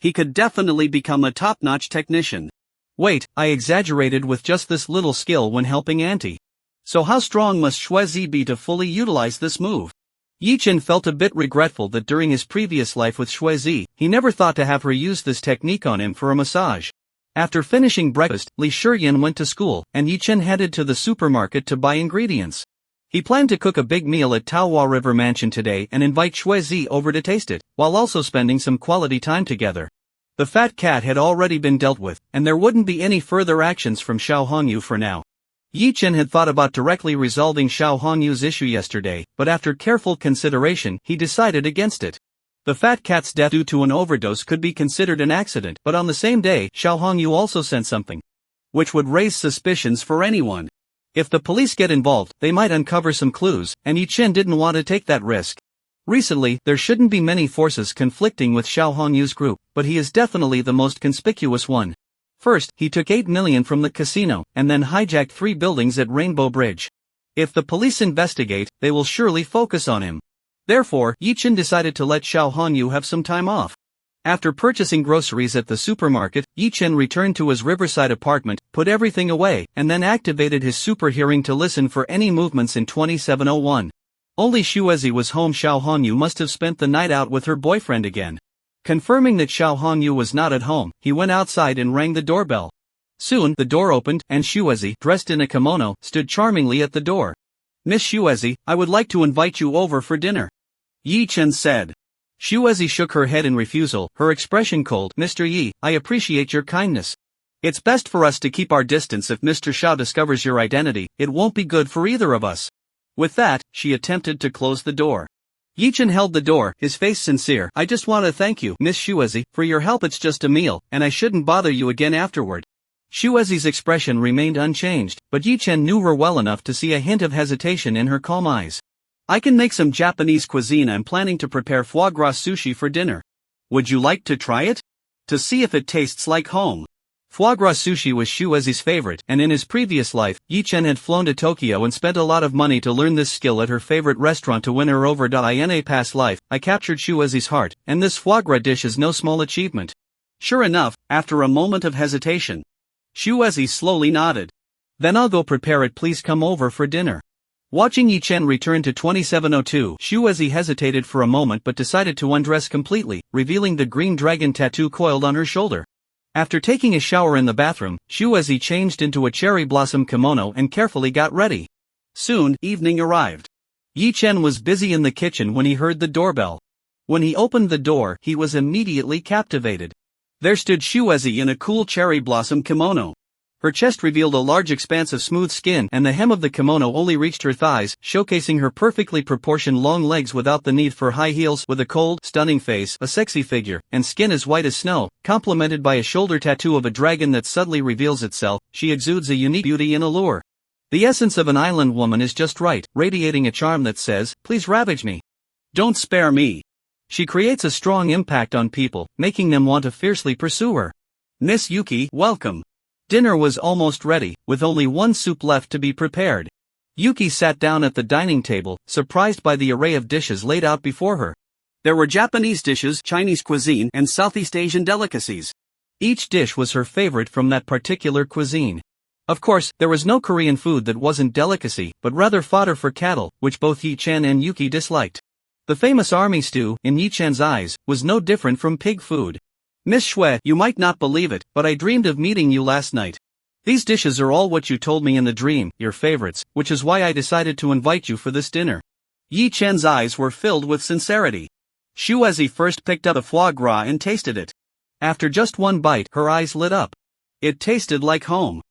he could definitely become a top-notch technician. Wait, I exaggerated with just this little skill when helping Auntie. So how strong must Shuezi be to fully utilize this move? Yi Chen felt a bit regretful that during his previous life with Shuezi, he never thought to have her use this technique on him for a massage. After finishing breakfast, Li Shiyan went to school, and Yi Chen headed to the supermarket to buy ingredients. He planned to cook a big meal at Taohua River Mansion today and invite Shuezi over to taste it, while also spending some quality time together. The fat cat had already been dealt with, and there wouldn't be any further actions from Xiao Hongyu for now. Yi Chen had thought about directly resolving Xiao Hongyu's issue yesterday, but after careful consideration, he decided against it. The fat cat's death due to an overdose could be considered an accident, but on the same day, Xiao Hongyu also sent something which would raise suspicions for anyone. If the police get involved, they might uncover some clues, and Yi Chen didn't want to take that risk. Recently, there shouldn't be many forces conflicting with Xiao Hongyu's group, but he is definitely the most conspicuous one. First, he took 8 million from the casino, and then hijacked 3 buildings at Rainbow Bridge. If the police investigate, they will surely focus on him. Therefore, Yi Chen decided to let Xiao Hongyu have some time off. After purchasing groceries at the supermarket, Yi Chen returned to his riverside apartment, put everything away, and then activated his super hearing to listen for any movements in 2701. Only Shuezi was home. Xiao Hongyu must have spent the night out with her boyfriend again. Confirming that Xiao Hongyu was not at home, he went outside and rang the doorbell. Soon, the door opened, and Shuezi, dressed in a kimono, stood charmingly at the door. "Miss Shuezi, I would like to invite you over for dinner," Yi Chen said. Shuezi shook her head in refusal, her expression cold. "Mr. Yi, I appreciate your kindness. It's best for us to keep our distance. If Mr. Xiao discovers your identity, it won't be good for either of us." With that, she attempted to close the door. Yi Chen held the door, his face sincere. "I just want to thank you, Miss Shuezi, for your help. It's just a meal, and I shouldn't bother you again afterward." Shuezi's expression remained unchanged, but Yi Chen knew her well enough to see a hint of hesitation in her calm eyes. "I can make some Japanese cuisine. I'm planning to prepare foie gras sushi for dinner. Would you like to try it? To see if it tastes like home." Foie gras sushi was Shuezi's favorite, and in his previous life, Yi Chen had flown to Tokyo and spent a lot of money to learn this skill at her favorite restaurant to win her over. In a past life, I captured Shuezi's heart, and this foie gras dish is no small achievement. Sure enough, after a moment of hesitation, Shuezi slowly nodded. "Then I'll go prepare it. Please come over for dinner." Watching Yi Chen return to 2702, Shuezi hesitated for a moment but decided to undress completely, revealing the green dragon tattoo coiled on her shoulder. After taking a shower in the bathroom, Shuezi changed into a cherry blossom kimono and carefully got ready. Soon, evening arrived. Yi Chen was busy in the kitchen when he heard the doorbell. When he opened the door, he was immediately captivated. There stood Shuezi in a cool cherry blossom kimono. Her chest revealed a large expanse of smooth skin, and the hem of the kimono only reached her thighs, showcasing her perfectly proportioned long legs without the need for high heels. With a cold, stunning face, a sexy figure, and skin as white as snow, complemented by a shoulder tattoo of a dragon that subtly reveals itself, she exudes a unique beauty and allure. The essence of an island woman is just right, radiating a charm that says, "Please ravage me. Don't spare me." She creates a strong impact on people, making them want to fiercely pursue her. "Miss Yuki, welcome." Dinner was almost ready, with only one soup left to be prepared. Yuki sat down at the dining table, surprised by the array of dishes laid out before her. There were Japanese dishes, Chinese cuisine, and Southeast Asian delicacies. Each dish was her favorite from that particular cuisine. Of course, there was no Korean food that wasn't delicacy, but rather fodder for cattle, which both Yi Chen and Yuki disliked. The famous army stew, in Yi Chen's eyes, was no different from pig food. "Miss Shui, you might not believe it, but I dreamed of meeting you last night. These dishes are all what you told me in the dream, your favorites, which is why I decided to invite you for this dinner." Yi Chen's eyes were filled with sincerity. Shuezi first picked up the foie gras and tasted it. After just one bite, her eyes lit up. It tasted like home.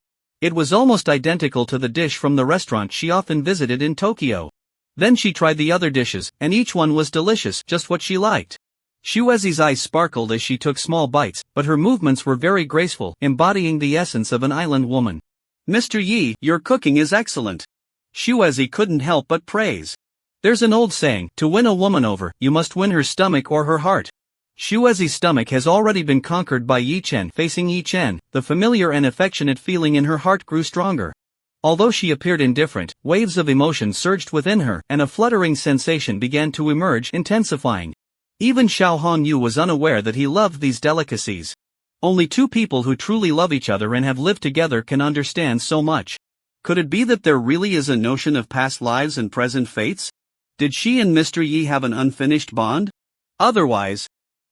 It was almost identical to the dish from the restaurant she often visited in Tokyo. Then she tried the other dishes, and each one was delicious, just what she liked. Shuezi's eyes sparkled as she took small bites, but her movements were very graceful, embodying the essence of an island woman. "Mr. Yi, your cooking is excellent." Shuezi couldn't help but praise. There's an old saying, to win a woman over, you must win her stomach or her heart. Shuezi's stomach has already been conquered by Yi Chen. Facing Yi Chen, the familiar and affectionate feeling in her heart grew stronger. Although she appeared indifferent, waves of emotion surged within her, and a fluttering sensation began to emerge, intensifying. Even Xiao Hongyu was unaware that he loved these delicacies. Only two people who truly love each other and have lived together can understand so much. Could it be that there really is a notion of past lives and present fates? Did she and Mr. Yi have an unfinished bond? Otherwise,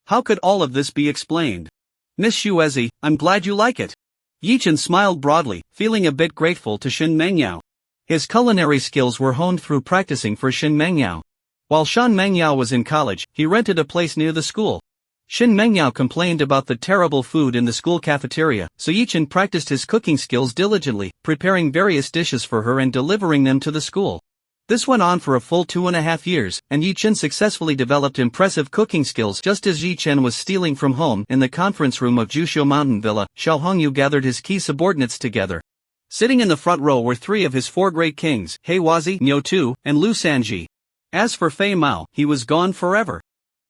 how could all of this be explained? Miss Shuezi, I'm glad you like it. Yichen smiled broadly, feeling a bit grateful to Shin Mengyao. His culinary skills were honed through practicing for Shin Mengyao. While Shan Mengyao was in college, he rented a place near the school. Shin Mengyao complained about the terrible food in the school cafeteria, so Yichen practiced his cooking skills diligently, preparing various dishes for her and delivering them to the school. This went on for a full 2.5 years, and Yichen successfully developed impressive cooking skills. Just as Yichen was stealing from home in the conference room of Jusho Mountain Villa, Xiao Hongyu gathered his key subordinates together. Sitting in the front row were 3 of his 4 great kings, Heiwazi, Nyotu, and Lu Sanji. As for Fei Mao, he was gone forever.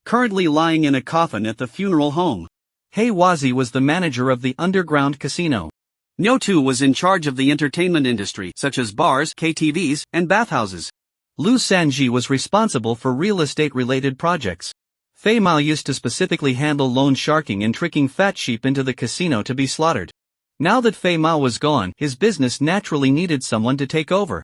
Currently lying in a coffin at the funeral home. Heiwazi was the manager of the underground casino. Nyotu was in charge of the entertainment industry, such as bars, KTVs, and bathhouses. Lu Sanji was responsible for real estate-related projects. Fei Mao used to specifically handle loan sharking and tricking fat sheep into the casino to be slaughtered. Now that Fei Mao was gone, his business naturally needed someone to take over.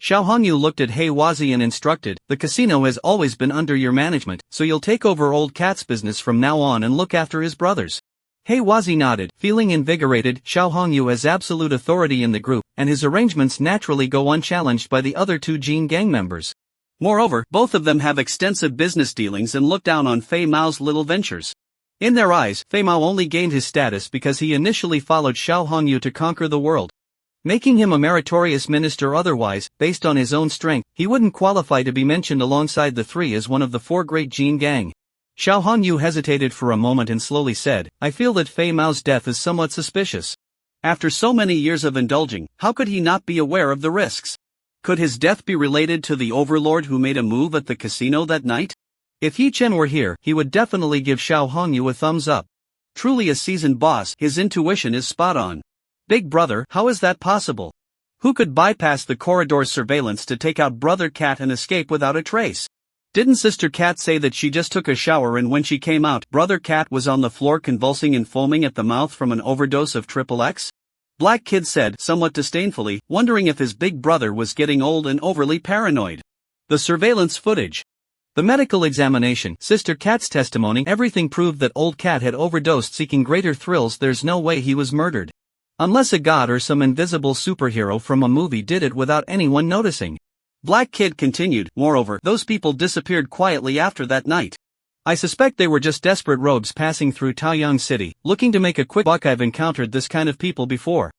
Xiao Hongyu looked at Heiwazi and instructed, "The casino has always been under your management, so you'll take over Old Cat's business from now on and look after his brothers." Heiwazi nodded, feeling invigorated. Xiao Hongyu has absolute authority in the group, and his arrangements naturally go unchallenged by the other 2 Jin gang members. Moreover, both of them have extensive business dealings and look down on Fei Mao's little ventures. In their eyes, Fei Mao only gained his status because he initially followed Xiao Hongyu to conquer the world. Making him a meritorious minister otherwise, based on his own strength, he wouldn't qualify to be mentioned alongside the 3 as one of the 4 great Jin gang. Xiao Hongyu hesitated for a moment and slowly said, "I feel that Fei Mao's death is somewhat suspicious. After so many years of indulging, how could he not be aware of the risks? Could his death be related to the overlord who made a move at the casino that night?" If Yi Chen were here, he would definitely give Xiao Hongyu a thumbs up. Truly a seasoned boss, his intuition is spot on. Big brother, how is that possible? Who could bypass the corridor's surveillance to take out Brother Cat and escape without a trace? Didn't Sister Cat say that she just took a shower and when she came out, Brother Cat was on the floor convulsing and foaming at the mouth from an overdose of XXX? Black Kid said, somewhat disdainfully, wondering if his big brother was getting old and overly paranoid. The surveillance footage. The medical examination, Sister Cat's testimony, everything proved that Old Cat had overdosed seeking greater thrills. There's no way he was murdered. Unless a god or some invisible superhero from a movie did it without anyone noticing. Black Kid continued, moreover, those people disappeared quietly after that night. I suspect they were just desperate rogues passing through Taoyang City, looking to make a quick buck. I've encountered this kind of people before.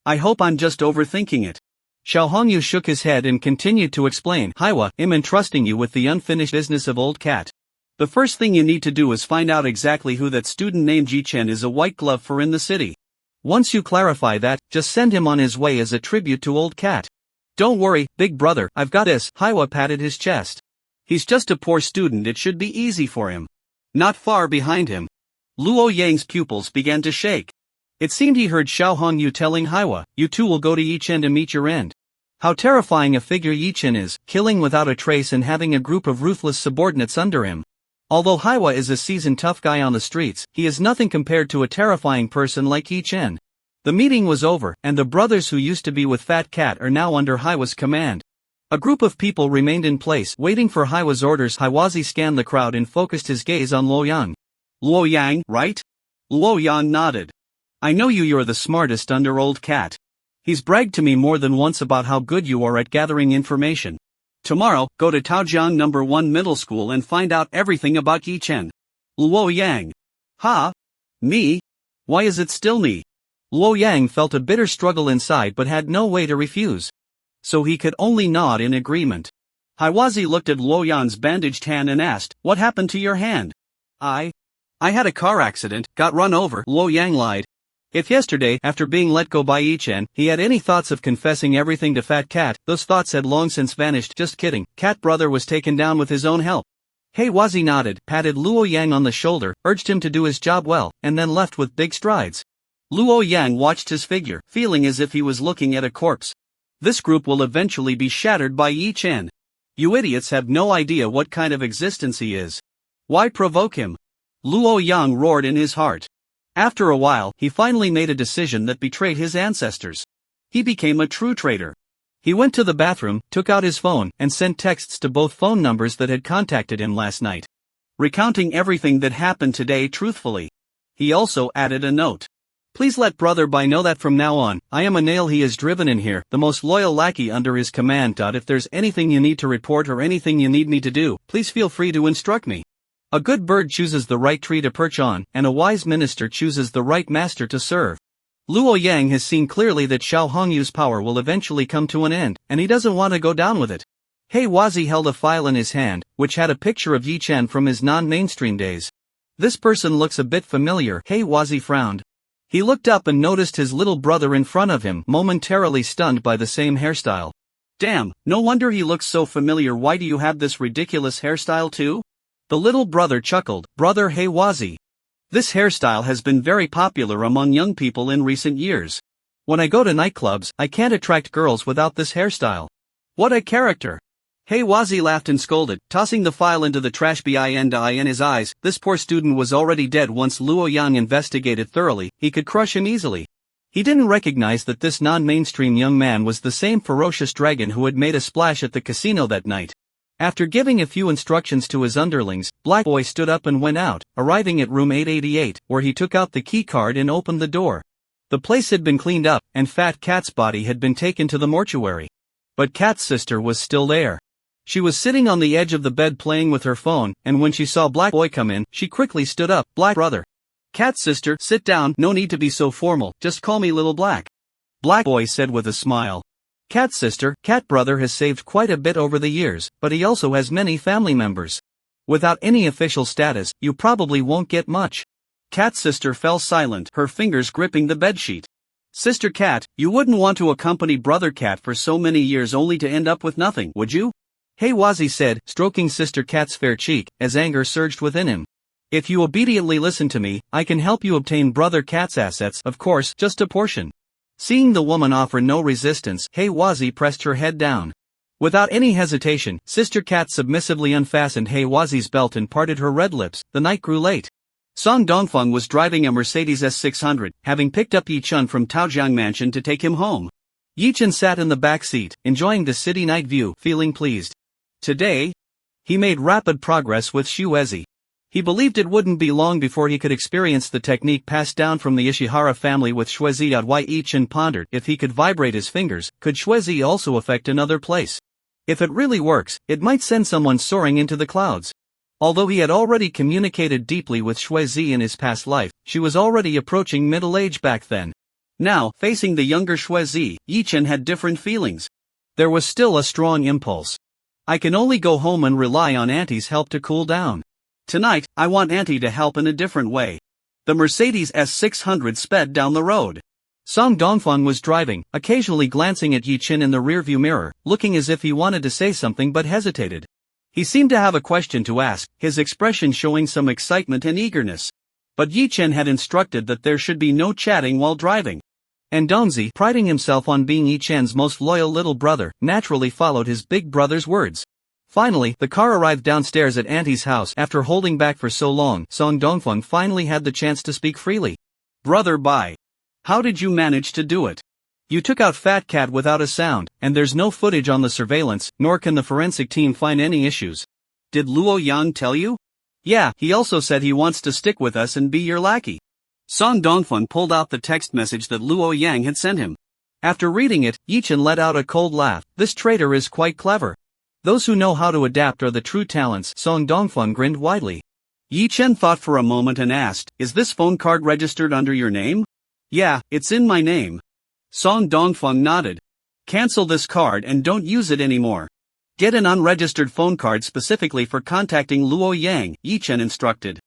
I hope I'm just overthinking it. Xiao Hongyu shook his head and continued to explain, Haiwa, I'm entrusting you with the unfinished business of Old Cat. The first thing you need to do is find out exactly who that student named Ji-Chen is a white glove for in the city. Once you clarify that, just send him on his way as a tribute to Old Cat. Don't worry, big brother, I've got this. Haiwa patted his chest. He's just a poor student, it should be easy for him. Not far behind him, Luo Yang's pupils began to shake. It seemed he heard Xiao Hongyu telling Haiwa, you two will go to Yichen to meet your end. How terrifying a figure Yichen is, killing without a trace and having a group of ruthless subordinates under him. Although Haiwa is a seasoned tough guy on the streets, he is nothing compared to a terrifying person like Yichen. The meeting was over, and the brothers who used to be with Fat Cat are now under Haiwa's command. A group of people remained in place, waiting for Haiwa's orders. Heiwazi scanned the crowd and focused his gaze on Luo Yang. Luo Yang, right? Luo Yang nodded. I know you're the smartest under Old Cat. He's bragged to me more than once about how good you are at gathering information. Tomorrow, go to Taojiang No. 1 Middle School and find out everything about Yichen. Luo Yang. Ha? Me? Why is it still me? Luo Yang felt a bitter struggle inside but had no way to refuse. So he could only nod in agreement. Heiwazi looked at Luo Yang's bandaged hand and asked, what happened to your hand? I had a car accident, got run over, Luo Yang lied. If yesterday, after being let go by Yichen, he had any thoughts of confessing everything to Fat Cat, those thoughts had long since vanished. Just kidding, Cat brother was taken down with his own help. Heiwazi nodded, patted Luo Yang on the shoulder, urged him to do his job well, and then left with big strides. Luo Yang watched his figure, feeling as if he was looking at a corpse. This group will eventually be shattered by Yi Chen. You idiots have no idea what kind of existence he is. Why provoke him? Luo Yang roared in his heart. After a while, he finally made a decision that betrayed his ancestors. He became a true traitor. He went to the bathroom, took out his phone, and sent texts to both phone numbers that had contacted him last night, recounting everything that happened today truthfully. He also added a note. Please let Brother Bai know that from now on, I am a nail he has driven in here, the most loyal lackey under his command. If there's anything you need to report or anything you need me to do, please feel free to instruct me. A good bird chooses the right tree to perch on, and a wise minister chooses the right master to serve. Luo Yang has seen clearly that Xiao Hongyu's power will eventually come to an end, and he doesn't want to go down with it. He Wazi held a file in his hand, which had a picture of Yi Chen from his non-mainstream days. This person looks a bit familiar. He Wazi frowned. He looked up and noticed his little brother in front of him, momentarily stunned by the same hairstyle. Damn, no wonder he looks so familiar. Why do you have this ridiculous hairstyle too? The little brother chuckled. Brother He Wazi. This hairstyle has been very popular among young people in recent years. When I go to nightclubs, I can't attract girls without this hairstyle. What a character! He Wazi laughed and scolded, tossing the file into the trash behind his eyes. This poor student was already dead. Once Luo Yang investigated thoroughly, he could crush him easily. He didn't recognize that this non-mainstream young man was the same ferocious dragon who had made a splash at the casino that night. After giving a few instructions to his underlings, Black Boy stood up and went out, arriving at room 888, where he took out the key card and opened the door. The place had been cleaned up, and Fat Cat's body had been taken to the mortuary. But Cat's sister was still there. She was sitting on the edge of the bed playing with her phone, and when she saw Black Boy come in, she quickly stood up. Black brother. Cat's sister, sit down, no need to be so formal, just call me Little Black. Black Boy said with a smile. Cat's sister, Cat brother has saved quite a bit over the years, but he also has many family members. Without any official status, you probably won't get much. Cat's sister fell silent, her fingers gripping the bedsheet. Sister Cat, you wouldn't want to accompany Brother Cat for so many years only to end up with nothing, would you? He Wazi said, stroking Sister Cat's fair cheek, as anger surged within him. If you obediently listen to me, I can help you obtain Brother Cat's assets, of course, just a portion. Seeing the woman offer no resistance, He Wazi pressed her head down. Without any hesitation, Sister Cat submissively unfastened He Wazi's belt and parted her red lips. The night grew late. Song Dongfeng was driving a Mercedes S600, having picked up Yi Chen from Taojiang Mansion to take him home. Yi Chen sat in the back seat, enjoying the city night view, feeling pleased. Today, he made rapid progress with Shuezi. He believed it wouldn't be long before he could experience the technique passed down from the Ishihara family with Shuezi. Yi Chen pondered, if he could vibrate his fingers, could Shuezi also affect another place? If it really works, it might send someone soaring into the clouds. Although he had already communicated deeply with Shuezi in his past life, she was already approaching middle age back then. Now, facing the younger Shuezi, Yi Chen had different feelings. There was still a strong impulse. I can only go home and rely on Auntie's help to cool down. Tonight, I want Auntie to help in a different way. The Mercedes S600 sped down the road. Song Dongfeng was driving, occasionally glancing at Yi Chen in the rearview mirror, looking as if he wanted to say something but hesitated. He seemed to have a question to ask, his expression showing some excitement and eagerness. But Yi Chen had instructed that there should be no chatting while driving. And Dongzi, priding himself on being Yi Chen's most loyal little brother, naturally followed his big brother's words. Finally, the car arrived downstairs at Auntie's house. After holding back for so long, Song Dongfeng finally had the chance to speak freely. Brother Bai. How did you manage to do it? You took out Fat Cat without a sound, and there's no footage on the surveillance, nor can the forensic team find any issues. Did Luo Yang tell you? Yeah, he also said he wants to stick with us and be your lackey. Song Dongfeng pulled out the text message that Luo Yang had sent him. After reading it, Yi Chen let out a cold laugh. This traitor is quite clever. Those who know how to adapt are the true talents. Song Dongfeng grinned widely. Yi Chen thought for a moment and asked, is this phone card registered under your name? Yeah, it's in my name. Song Dongfeng nodded. Cancel this card and don't use it anymore. Get an unregistered phone card specifically for contacting Luo Yang, Yi Chen instructed.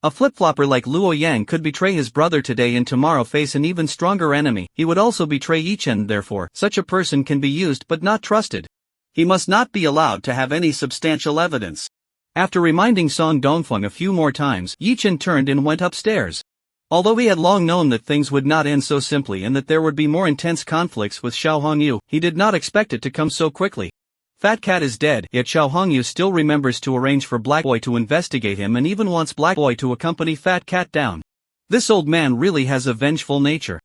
A flip-flopper like Luo Yang could betray his brother today and tomorrow face an even stronger enemy. He would also betray Yi Chen. Therefore, such a person can be used but not trusted. He must not be allowed to have any substantial evidence. After reminding Song Dongfeng a few more times, Yi Chen turned and went upstairs. Although he had long known that things would not end so simply and that there would be more intense conflicts with Xiao Hongyu, he did not expect it to come so quickly. Fat Cat is dead, yet Xiao Hongyu still remembers to arrange for Black Boy to investigate him and even wants Black Boy to accompany Fat Cat down. This old man really has a vengeful nature.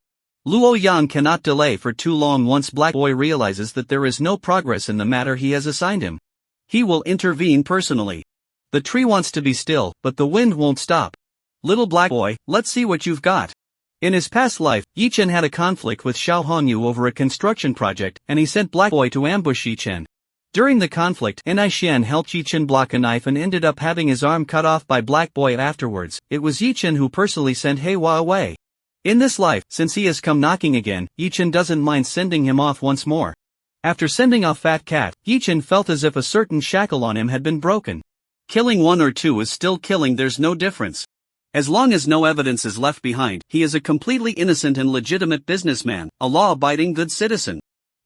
Luo Yan cannot delay for too long once Black Boy realizes that there is no progress in the matter he has assigned him. He will intervene personally. The tree wants to be still, but the wind won't stop. Little Black Boy, let's see what you've got. In his past life, Yi Chen had a conflict with Xiao Hongyu over a construction project, and he sent Black Boy to ambush Yi Chen. During the conflict, Enai Xian helped Yi Chen block a knife and ended up having his arm cut off by Black Boy afterwards. It was Yi Chen who personally sent Heiwa away. In this life, since he has come knocking again, Yi Chen doesn't mind sending him off once more. After sending off Fat Cat, Yi Chen felt as if a certain shackle on him had been broken. Killing one or two is still killing, there's no difference. As long as no evidence is left behind, he is a completely innocent and legitimate businessman, a law-abiding good citizen.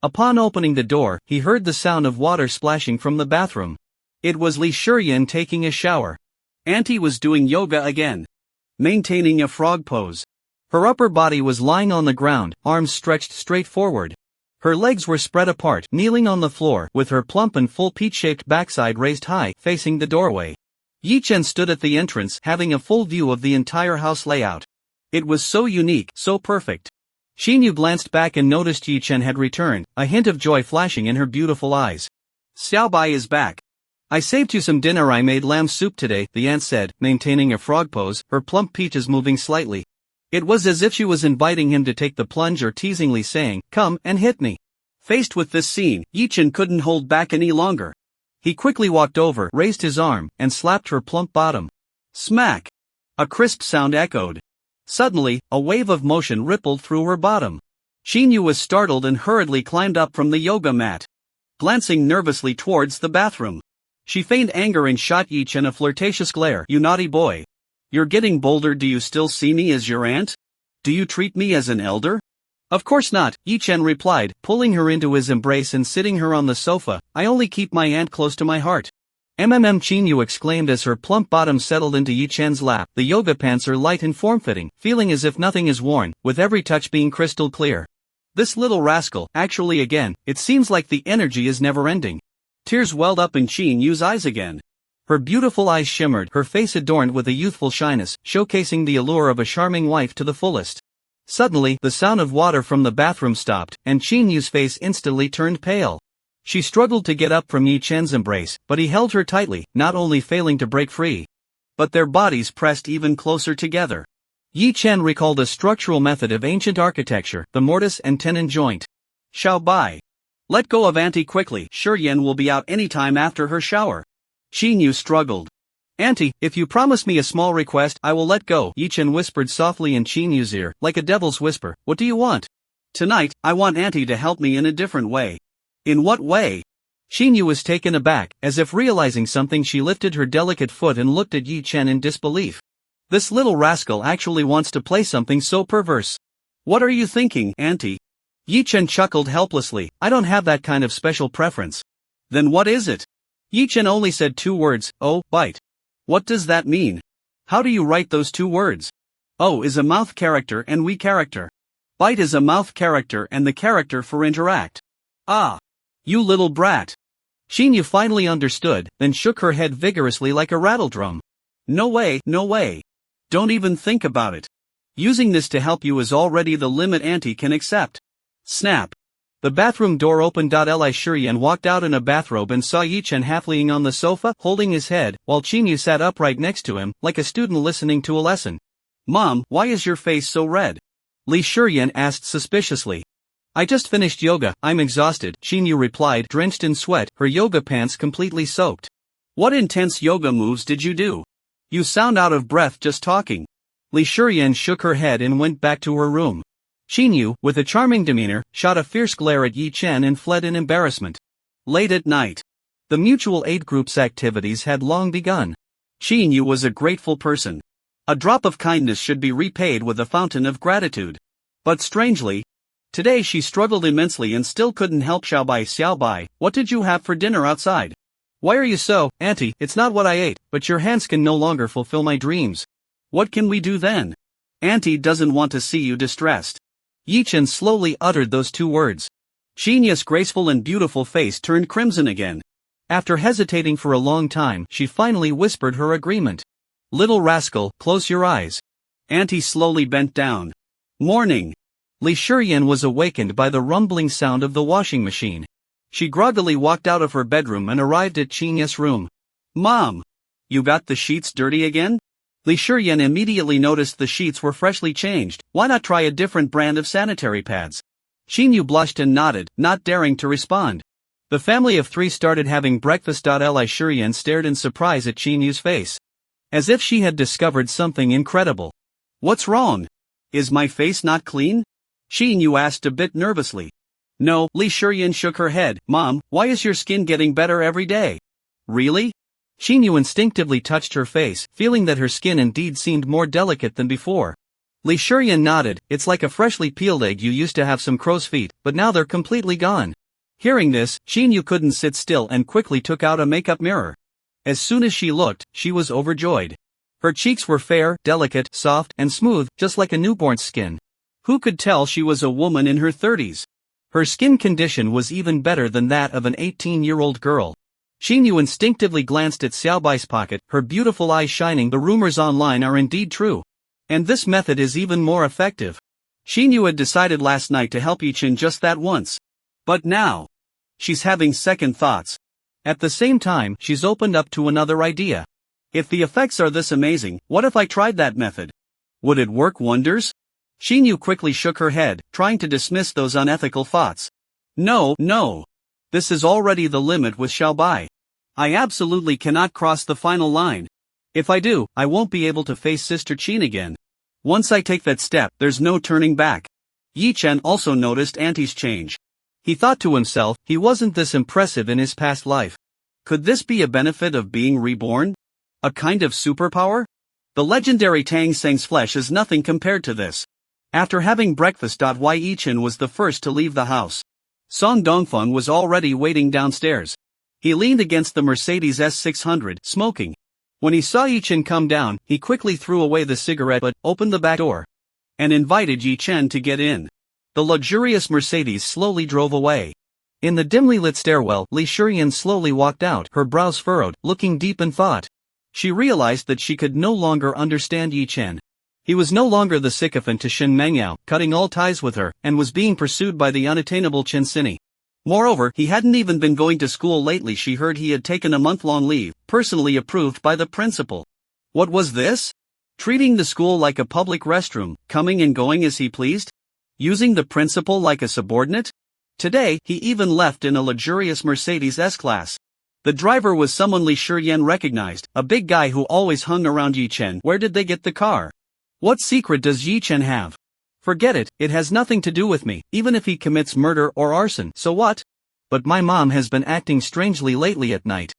Upon opening the door, he heard the sound of water splashing from the bathroom. It was Li Shiyan taking a shower. Auntie was doing yoga again. Maintaining a frog pose. Her upper body was lying on the ground, arms stretched straight forward. Her legs were spread apart, kneeling on the floor, with her plump and full peach-shaped backside raised high, facing the doorway. Yi Chen stood at the entrance, having a full view of the entire house layout. It was so unique, so perfect. Xinyu glanced back and noticed Yi Chen had returned, a hint of joy flashing in her beautiful eyes. Xiaobai is back. I saved you some dinner. I made lamb soup today, the aunt said, maintaining a frog pose, her plump peaches moving slightly. It was as if she was inviting him to take the plunge or teasingly saying, "Come and hit me." Faced with this scene, Yi Chen couldn't hold back any longer. He quickly walked over, raised his arm, and slapped her plump bottom. Smack! A crisp sound echoed. Suddenly, a wave of motion rippled through her bottom. Xinyu was startled and hurriedly climbed up from the yoga mat. Glancing nervously towards the bathroom, she feigned anger and shot Yi Chen a flirtatious glare. "You naughty boy. You're getting bolder. Do you still see me as your aunt? Do you treat me as an elder?" "Of course not," Yi Chen replied, pulling her into his embrace and sitting her on the sofa. "I only keep my aunt close to my heart." Xinyu exclaimed as her plump bottom settled into Yi Chen's lap. The yoga pants are light and form-fitting, feeling as if nothing is worn, with every touch being crystal clear. This little rascal, actually again, it seems like the energy is never ending. Tears welled up in Xinyu's eyes again. Her beautiful eyes shimmered, her face adorned with a youthful shyness, showcasing the allure of a charming wife to the fullest. Suddenly, the sound of water from the bathroom stopped, and Xinyu's face instantly turned pale. She struggled to get up from Yi Chen's embrace, but he held her tightly, not only failing to break free, but their bodies pressed even closer together. Yi Chen recalled a structural method of ancient architecture, the mortise and tenon joint. "Xiao Bai. Let go of Auntie quickly. Shiyan will be out any time after her shower." Xinyu struggled. "Auntie, if you promise me a small request, I will let go," Yi Chen whispered softly in Xinyu's ear, like a devil's whisper. "What do you want?" "Tonight, I want Auntie to help me in a different way." "In what way?" Xinyu was taken aback, as if realizing something. She lifted her delicate foot and looked at Yi Chen in disbelief. This little rascal actually wants to play something so perverse. "What are you thinking, Auntie?" Yi Chen chuckled helplessly. "I don't have that kind of special preference." "Then what is it?" Yi Chen only said 2 words, "Oh, bite." "What does that mean? How do you write those 2 words? O is a mouth character and we character. Bite is a mouth character and the character for interact." "Ah. You little brat." Xinyu finally understood, then shook her head vigorously like a rattledrum. "No way, no way. Don't even think about it. Using this to help you is already the limit Auntie can accept." Snap. The bathroom door opened. Li Shiyan walked out in a bathrobe and saw Yi Chen half leaning on the sofa, holding his head, while Xinyu sat upright next to him, like a student listening to a lesson. "Mom, why is your face so red?" Li Shiyan asked suspiciously. "I just finished yoga, I'm exhausted," Xinyu replied, drenched in sweat, her yoga pants completely soaked. "What intense yoga moves did you do? You sound out of breath just talking." Li Shiyan shook her head and went back to her room. Xinyu, with a charming demeanor, shot a fierce glare at Yi Chen and fled in embarrassment. Late at night, the mutual aid group's activities had long begun. Xinyu was a grateful person. A drop of kindness should be repaid with a fountain of gratitude. But strangely, today she struggled immensely and still couldn't help Xiaobai. "What did you have for dinner outside?" "Why are you so, Auntie? It's not what I ate, but your hands can no longer fulfill my dreams." "What can we do then?" Auntie doesn't want to see you distressed. Yi-Chen slowly uttered those two words. Xinya's graceful and beautiful face turned crimson again. After hesitating for a long time, she finally whispered her agreement. Little rascal, close your eyes. Auntie slowly bent down. Morning. Li Shiyan was awakened by the rumbling sound of the washing machine. She groggily walked out of her bedroom and arrived at Xinya's room. Mom! You got the sheets dirty again? Li Shiyan immediately noticed the sheets were freshly changed. Why not try a different brand of sanitary pads? Xinyu blushed and nodded, not daring to respond. The family of three started having breakfast. Li Shiyan stared in surprise at Xinyu's face. As if she had discovered something incredible. What's wrong? Is my face not clean? Xinyu asked a bit nervously. No, Li Shiyan shook her head. Mom, why is your skin getting better every day? Really? Xinyu instinctively touched her face, feeling that her skin indeed seemed more delicate than before. Li Shiyan nodded. It's like a freshly peeled egg. You used to have some crow's feet, but now they're completely gone. Hearing this, Xinyu couldn't sit still and quickly took out a makeup mirror. As soon as she looked, she was overjoyed. Her cheeks were fair, delicate, soft, and smooth, just like a newborn's skin. Who could tell she was a woman in her 30s? Her skin condition was even better than that of an 18-year-old girl. Xinyu instinctively glanced at Xiaobai's pocket, her beautiful eyes shining. The rumors online are indeed true. And this method is even more effective. Xinyu had decided last night to help Yi-Chen just that once. But now, she's having second thoughts. At the same time, she's opened up to another idea. If the effects are this amazing, what if I tried that method? Would it work wonders? Xinyu quickly shook her head, trying to dismiss those unethical thoughts. No. This is already the limit with Xiaobai. I absolutely cannot cross the final line. If I do, I won't be able to face Sister Qin again. Once I take that step, there's no turning back. Yi-Chen also noticed Auntie's change. He thought to himself, he wasn't this impressive in his past life. Could this be a benefit of being reborn? A kind of superpower? The legendary Tang Seng's flesh is nothing compared to this. After having breakfast, Yi-Chen was the first to leave the house. Song Dongfeng was already waiting downstairs. He leaned against the Mercedes S600, smoking. When he saw Yi-Chen come down, he quickly threw away the cigarette but opened the back door and invited Yi-Chen to get in. The luxurious Mercedes slowly drove away. In the dimly lit stairwell, Li Shiyan slowly walked out, her brows furrowed, looking deep in thought. She realized that she could no longer understand Yi-Chen. He was no longer the sycophant to Shen Mengyao, cutting all ties with her, and was being pursued by the unattainable Chen Sini. Moreover, he hadn't even been going to school lately. She heard he had taken a month-long leave, personally approved by the principal. What was this? Treating the school like a public restroom, coming and going as he pleased? Using the principal like a subordinate? Today, he even left in a luxurious Mercedes S-Class. The driver was someone Li Shiyan recognized, a big guy who always hung around Yi-Chen. Where did they get the car? What secret does Yi-Chen have? Forget it, it has nothing to do with me. Even if he commits murder or arson, so what? But my mom has been acting strangely lately at night.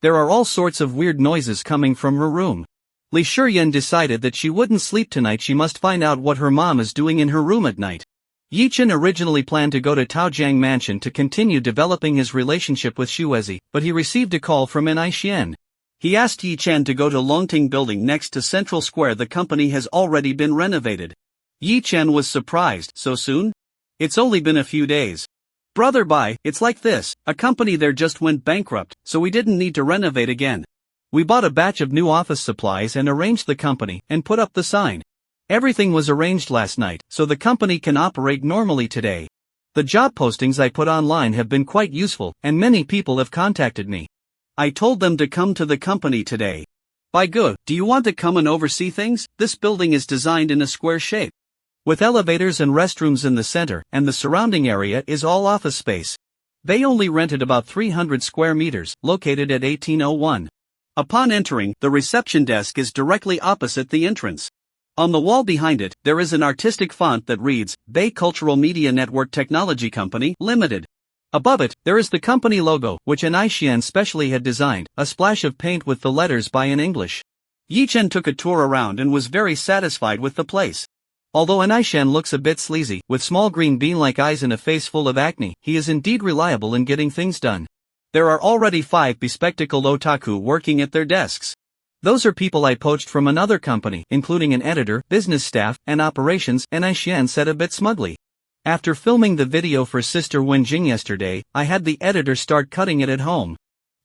There are all sorts of weird noises coming from her room. Li Shiyan decided that she wouldn't sleep tonight. She must find out what her mom is doing in her room at night. Yi-Chen originally planned to go to Taojiang Mansion to continue developing his relationship with Shuezi, but he received a call from Xian. He asked Yi-Chen to go to Longting Building next to Central Square. The company has already been renovated. Yi-Chen was surprised. So soon? It's only been a few days. Brother Bai, it's like this, a company there just went bankrupt, so we didn't need to renovate again. We bought a batch of new office supplies and arranged the company, and put up the sign. Everything was arranged last night, so the company can operate normally today. The job postings I put online have been quite useful, and many people have contacted me. I told them to come to the company today. By good, do you want to come and oversee things? This building is designed in a square shape, with elevators and restrooms in the center, and the surrounding area is all office space. They only rented about 300 square meters, located at 1801. Upon entering, the reception desk is directly opposite the entrance. On the wall behind it, there is an artistic font that reads, Bay Cultural Media Network Technology Company, Limited. Above it, there is the company logo, which Xian specially had designed, a splash of paint with the letters Bai in English. Yi-Chen took a tour around and was very satisfied with the place. Although Xian looks a bit sleazy, with small green bean-like eyes and a face full of acne, he is indeed reliable in getting things done. There are already 5 bespectacled otaku working at their desks. Those are people I poached from another company, including an editor, business staff, and operations, Xian said a bit smugly. After filming the video for Sister Wenjing yesterday, I had the editor start cutting it at home.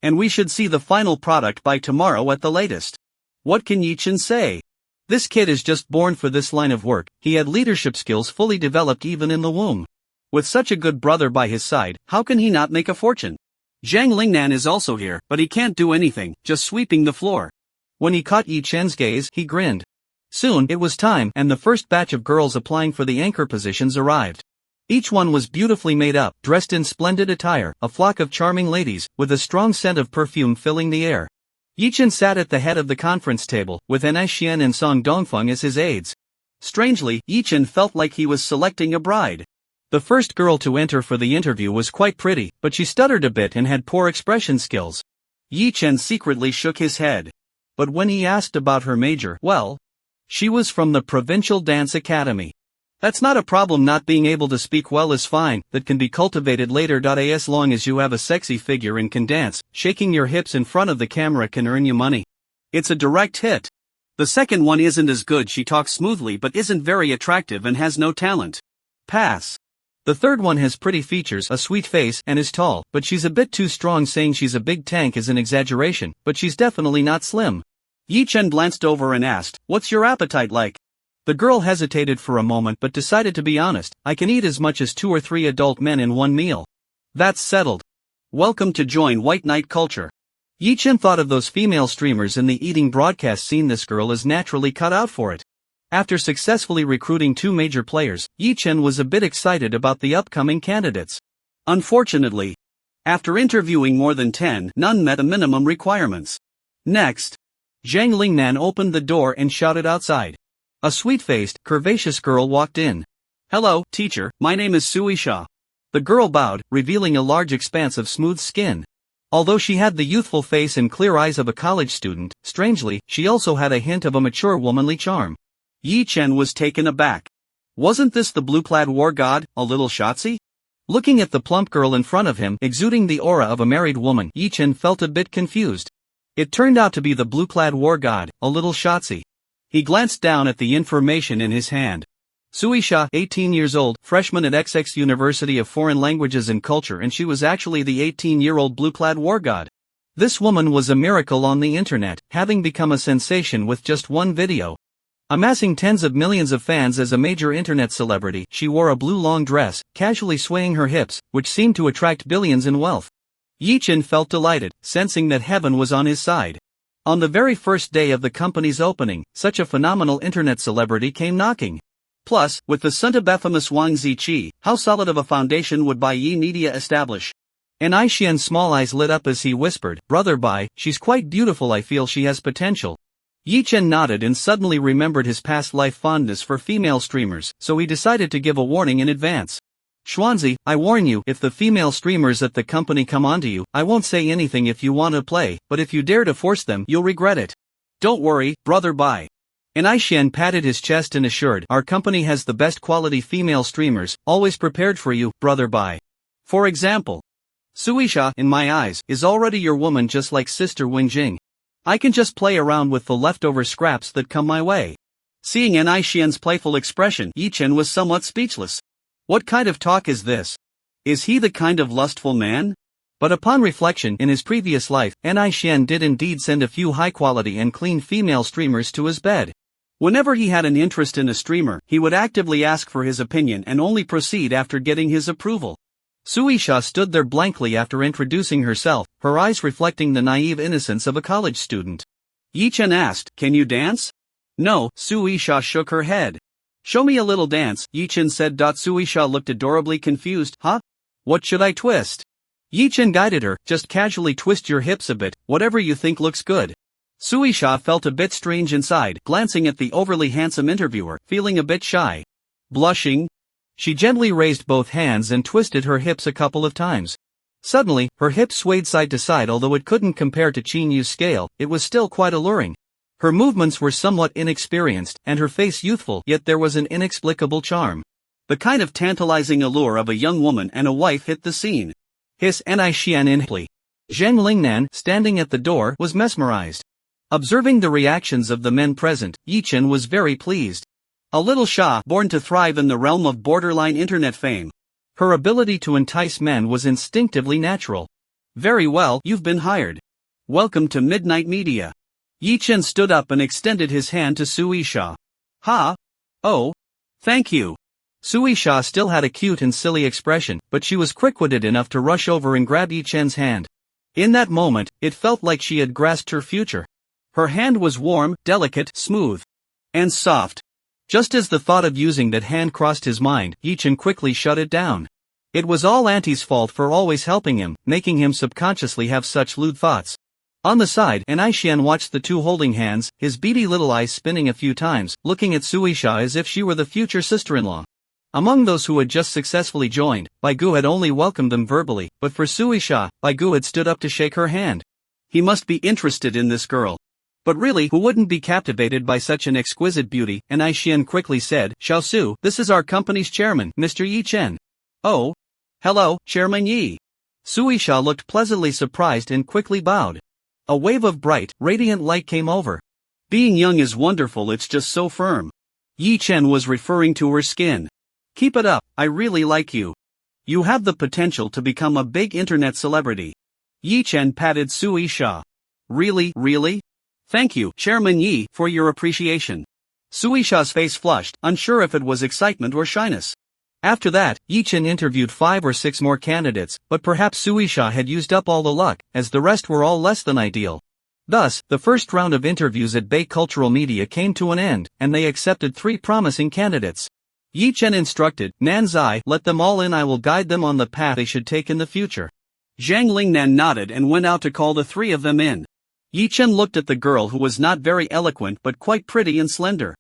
And we should see the final product by tomorrow at the latest. What can Yichen say? This kid is just born for this line of work. He had leadership skills fully developed even in the womb. With such a good brother by his side, how can he not make a fortune? Zhang Lingnan is also here, but he can't do anything, just sweeping the floor. When he caught Yi Chen's gaze, he grinned. Soon, it was time, and the first batch of girls applying for the anchor positions arrived. Each one was beautifully made up, dressed in splendid attire, a flock of charming ladies, with a strong scent of perfume filling the air. Yi Chen sat at the head of the conference table, with Xian and Song Dongfeng as his aides. Strangely, Yi Chen felt like he was selecting a bride. The first girl to enter for the interview was quite pretty, but she stuttered a bit and had poor expression skills. Yi Chen secretly shook his head. But when he asked about her major, well, she was from the Provincial Dance Academy. That's not a problem. Not being able to speak well is fine, that can be cultivated later. As long as you have a sexy figure and can dance, shaking your hips in front of the camera can earn you money. It's a direct hit. The second one isn't as good. She talks smoothly but isn't very attractive and has no talent. Pass. The third one has pretty features, a sweet face, and is tall, but she's a bit too strong. Saying she's a big tank is an exaggeration, but she's definitely not slim. Yi Chen glanced over and asked, "What's your appetite like?" The girl hesitated for a moment but decided to be honest. "I can eat as much as 2 or 3 adult men in one meal." "That's settled. Welcome to join White Knight culture." Yi Chen thought of those female streamers in the eating broadcast scene. This girl is naturally cut out for it. After successfully recruiting 2 major players, Yi Chen was a bit excited about the upcoming candidates. Unfortunately, after interviewing more than 10, none met the minimum requirements. Next, Zhang Lingnan opened the door and shouted outside. A sweet-faced, curvaceous girl walked in. "Hello, teacher, my name is Suisha." The girl bowed, revealing a large expanse of smooth skin. Although she had the youthful face and clear eyes of a college student, strangely, she also had a hint of a mature womanly charm. Yi Chen was taken aback. Wasn't this the blue-clad war god, a little Shotzi? Looking at the plump girl in front of him, exuding the aura of a married woman, Yi Chen felt a bit confused. It turned out to be the blue-clad war god, a little Shotzi. He glanced down at the information in his hand. Suisha, 18 years old, freshman at XX University of Foreign Languages and Culture, and she was actually the 18-year-old blue-clad war god. This woman was a miracle on the internet, having become a sensation with just one video. Amassing tens of millions of fans as a major internet celebrity, she wore a blue long dress, casually swaying her hips, which seemed to attract billions in wealth. Yi Chen felt delighted, sensing that heaven was on his side. On the very first day of the company's opening, such a phenomenal internet celebrity came knocking. Plus, with the Suntabethamus Wang Ziqi, how solid of a foundation would Bai Yi Media establish? Xian's small eyes lit up as he whispered, "Brother Bai, she's quite beautiful. I feel she has potential." Yi Chen nodded and suddenly remembered his past life fondness for female streamers, so he decided to give a warning in advance. "Xuanzi, I warn you, if the female streamers at the company come onto you, I won't say anything if you want to play, but if you dare to force them, you'll regret it." "Don't worry, Brother Bai." Xian patted his chest and assured, "Our company has the best quality female streamers, always prepared for you, Brother Bai. For example, Suisha, in my eyes, is already your woman just like Sister Wenjing. I can just play around with the leftover scraps that come my way." Seeing Xian's playful expression, Yi Chen was somewhat speechless. What kind of talk is this? Is he the kind of lustful man? But upon reflection, in his previous life, Xian did indeed send a few high-quality and clean female streamers to his bed. Whenever he had an interest in a streamer, he would actively ask for his opinion and only proceed after getting his approval. Suisha stood there blankly after introducing herself, her eyes reflecting the naive innocence of a college student. Yi Chen asked, "Can you dance?" "No," Suisha shook her head. "Show me a little dance," Yi Chen said. Suisha looked adorably confused. "Huh? What should I twist?" Yi Chen guided her, "Just casually twist your hips a bit, whatever you think looks good." Suisha felt a bit strange inside, glancing at the overly handsome interviewer, feeling a bit shy. Blushing, she gently raised both hands and twisted her hips a couple of times. Suddenly, her hips swayed side to side. Although it couldn't compare to Qin Yu's scale, it was still quite alluring. Her movements were somewhat inexperienced, and her face youthful, yet there was an inexplicable charm. The kind of tantalizing allure of a young woman and a wife hit the scene. His Xian inhally. Zhang Lingnan, standing at the door, was mesmerized. Observing the reactions of the men present, Yi-Chen was very pleased. A little Sha born to thrive in the realm of borderline internet fame. Her ability to entice men was instinctively natural. Very well, you've been hired. Welcome to Midnight Media. Yi-Chen stood up and extended his hand to Suisha. Ha! Oh! Thank you. Suisha still had a cute and silly expression, but she was quick-witted enough to rush over and grab Yi-Chen's hand. In that moment, it felt like she had grasped her future. Her hand was warm, delicate, smooth, and soft. Just as the thought of using that hand crossed his mind, Yi-Chen quickly shut it down. It was all Auntie's fault for always helping him, making him subconsciously have such lewd thoughts. On the side, An-I-Xian watched the two holding hands, his beady little eyes spinning a few times, looking at Suisha as if she were the future sister-in-law. Among those who had just successfully joined, Baigu had only welcomed them verbally, but for Suisha, Baigu had stood up to shake her hand. He must be interested in this girl. But really, who wouldn't be captivated by such an exquisite beauty? An-I-Xian quickly said, Xiaosu, this is our company's chairman, Mr. Yi-Chen. Oh. Hello, Chairman Yi. Suisha looked pleasantly surprised and quickly bowed. A wave of bright, radiant light came over. Being young is wonderful, it's just so firm. Yi-Chen was referring to her skin. Keep it up, I really like you. You have the potential to become a big internet celebrity. Yi-Chen patted Suisha. Really? Thank you, Chairman Yi, for your appreciation. Suisha's face flushed, unsure if it was excitement or shyness. After that, Yi-Chen interviewed 5 or 6 more candidates, but perhaps Suisha had used up all the luck, as the rest were all less than ideal. Thus, the first round of interviews at Bay Cultural Media came to an end, and they accepted 3 promising candidates. Yi-Chen instructed, Nanzai, let them all in, I will guide them on the path they should take in the future. Zhang Lingnan nodded and went out to call the 3 of them in. Yi-Chen looked at the girl who was not very eloquent but quite pretty and slender.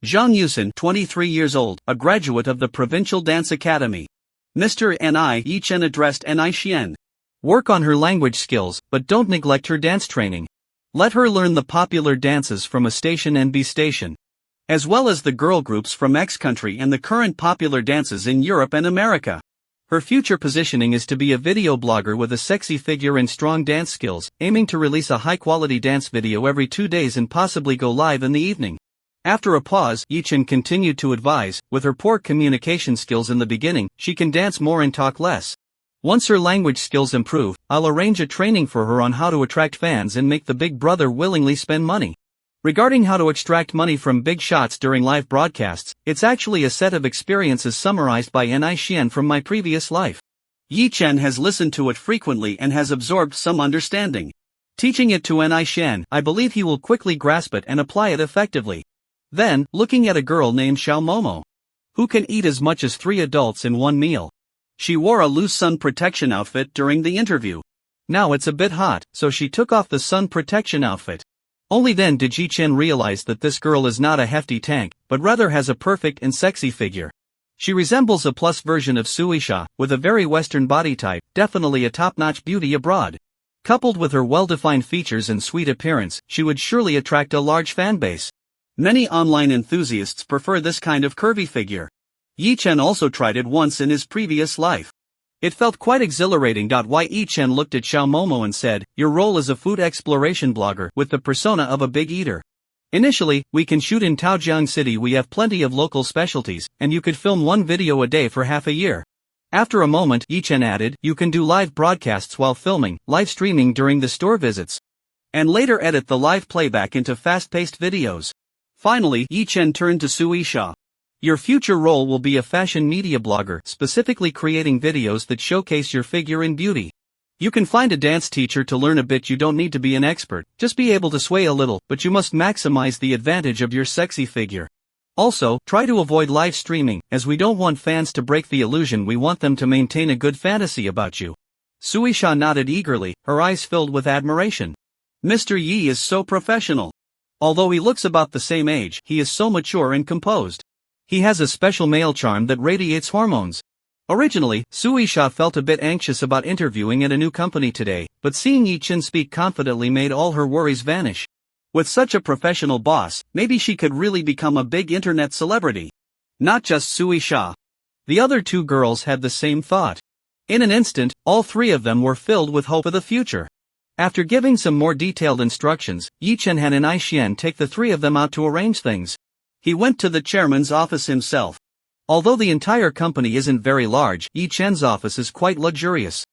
Zhang Yusen, 23 years old, a graduate of the Provincial Dance Academy. Mr. Ni, Yi-Chen addressed An-I-Xian. Work on her language skills, but don't neglect her dance training. Let her learn the popular dances from A Station and B Station, as well as the girl groups from X country and the current popular dances in Europe and America. Her future positioning is to be a video blogger with a sexy figure and strong dance skills, aiming to release a high-quality dance video every 2 days and possibly go live in the evening. After a pause, Yi-Chen continued to advise, with her poor communication skills in the beginning, she can dance more and talk less. Once her language skills improve, I'll arrange a training for her on how to attract fans and make the big brother willingly spend money. Regarding how to extract money from big shots during live broadcasts, it's actually a set of experiences summarized by An-I-Xian from my previous life. Yi-Chen has listened to it frequently and has absorbed some understanding. Teaching it to An-I-Xian, I believe he will quickly grasp it and apply it effectively. Then, looking at a girl named Xiao Momo, who can eat as much as 3 adults in one meal. She wore a loose sun protection outfit during the interview. Now it's a bit hot, so she took off the sun protection outfit. Only then did Yi-Chen realize that this girl is not a hefty tank, but rather has a perfect and sexy figure. She resembles a plus version of Suisha, with a very Western body type, definitely a top-notch beauty abroad. Coupled with her well-defined features and sweet appearance, she would surely attract a large fan base. Many online enthusiasts prefer this kind of curvy figure. Yi-Chen also tried it once in his previous life. It felt quite exhilarating. Yi-Chen looked at Xiao Momo and said, your role is a food exploration blogger with the persona of a big eater. Initially, we can shoot in Taojiang City, we have plenty of local specialties, and you could film 1 video a day for half a year. After a moment, Yi-Chen added, you can do live broadcasts while filming, live streaming during the store visits, and later edit the live playback into fast-paced videos. Finally, Yi-Chen turned to Suisha. Your future role will be a fashion media blogger, specifically creating videos that showcase your figure and beauty. You can find a dance teacher to learn a bit, you don't need to be an expert, just be able to sway a little, but you must maximize the advantage of your sexy figure. Also, try to avoid live streaming, as we don't want fans to break the illusion, we want them to maintain a good fantasy about you. Suisha nodded eagerly, her eyes filled with admiration. Mr. Yi is so professional. Although he looks about the same age, he is so mature and composed. He has a special male charm that radiates hormones. Originally, Suisha felt a bit anxious about interviewing at a new company today, but seeing Yi-Chen speak confidently made all her worries vanish. With such a professional boss, maybe she could really become a big internet celebrity. Not just Suisha. The other 2 girls had the same thought. In an instant, all 3 of them were filled with hope for the future. After giving some more detailed instructions, Yi Chen had an Ai Xian take the three of them out to arrange things. He went to the chairman's office himself. Although the entire company isn't very large, Yi Chen's office is quite luxurious.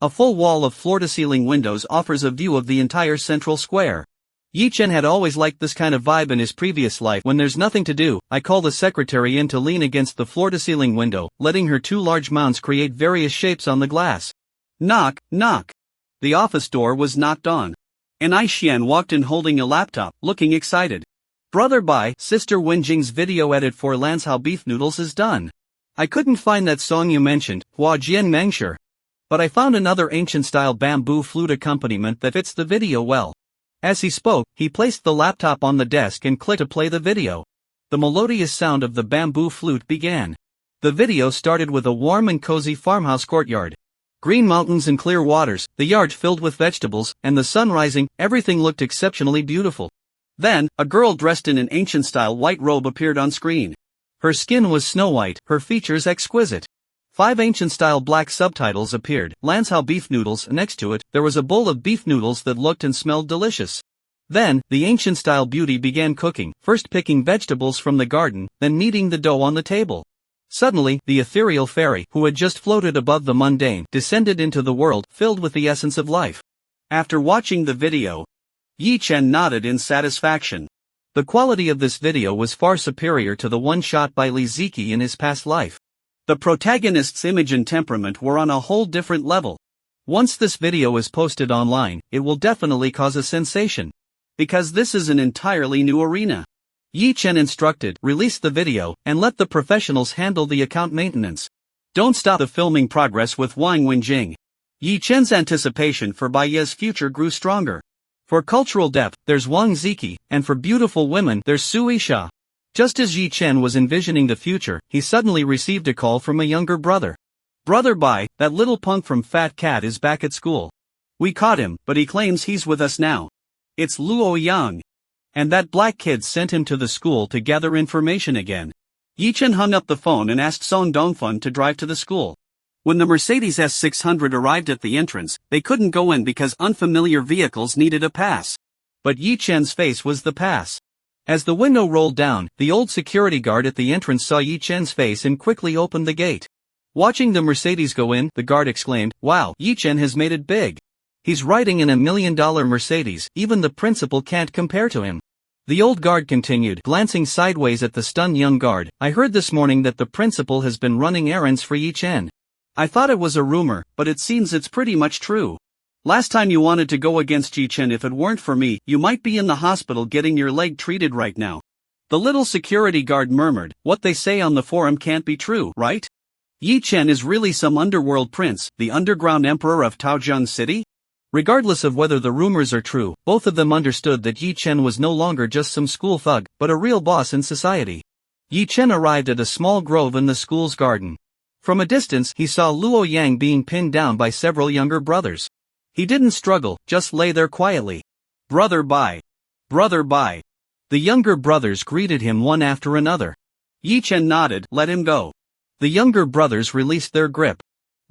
A full wall of floor-to-ceiling windows offers a view of the entire central square. Yi Chen had always liked this kind of vibe in his previous life. When there's nothing to do, I call the secretary in to lean against the floor-to-ceiling window, letting her two large mounds create various shapes on the glass. Knock, knock. The office door was knocked on. An Ai Xian walked in holding a laptop, looking excited. Brother Bai, Sister Wenjing's video edit for Lanzhao beef noodles is done. I couldn't find that song you mentioned, Hua Jian Mengshi. But I found another ancient-style bamboo flute accompaniment that fits the video well. As he spoke, he placed the laptop on the desk and clicked to play the video. The melodious sound of the bamboo flute began. The video started with a warm and cozy farmhouse courtyard. Green mountains and clear waters, the yard filled with vegetables, and the sun rising, everything looked exceptionally beautiful. Then, a girl dressed in an ancient-style white robe appeared on screen. Her skin was snow-white, her features exquisite. 5 ancient-style black subtitles appeared, Lanzhao beef noodles. Next to it, there was a bowl of beef noodles that looked and smelled delicious. Then, the ancient-style beauty began cooking, first picking vegetables from the garden, then kneading the dough on the table. Suddenly, the ethereal fairy, who had just floated above the mundane, descended into the world, filled with the essence of life. After watching the video, Yi Chen nodded in satisfaction. The quality of this video was far superior to the one shot by Li Ziki in his past life. The protagonist's image and temperament were on a whole different level. Once this video is posted online, it will definitely cause a sensation. Because this is an entirely new arena. Yi Chen instructed, release the video, and let the professionals handle the account maintenance. Don't stop the filming progress with Wang Wenjing. Yi Chen's anticipation for Baiye's future grew stronger. For cultural depth, there's Wang Ziki, and for beautiful women, there's Su Yisha. Just as Yi Chen was envisioning the future, he suddenly received a call from a younger brother. Brother Bai, that little punk from Fat Cat is back at school. We caught him, but he claims he's with us now. It's Luo Yang. And that black kid sent him to the school to gather information again. Yi Chen hung up the phone and asked Song Dongfeng to drive to the school. When the Mercedes S600 arrived at the entrance, they couldn't go in because unfamiliar vehicles needed a pass. But Yi Chen's face was the pass. As the window rolled down, the old security guard at the entrance saw Yi Chen's face and quickly opened the gate. Watching the Mercedes go in, the guard exclaimed, "Wow, Yi Chen has made it big. He's riding in $1 million Mercedes, even the principal can't compare to him." The old guard continued, glancing sideways at the stunned young guard, "I heard this morning that the principal has been running errands for Yi Chen. I thought it was a rumor, but it seems it's pretty much true. Last time you wanted to go against Yi Chen. If it weren't for me, you might be in the hospital getting your leg treated right now." The little security guard murmured, "What they say on the forum can't be true, right? Yi Chen is really some underworld prince, the underground emperor of Taojiang City?" Regardless of whether the rumors are true, both of them understood that Yi Chen was no longer just some school thug, but a real boss in society. Yi Chen arrived at a small grove in the school's garden. From a distance, he saw Luo Yang being pinned down by several younger brothers. He didn't struggle, just lay there quietly. "Brother Bai. Brother Bai." The younger brothers greeted him one after another. Yi Chen nodded, "Let him go." The younger brothers released their grip.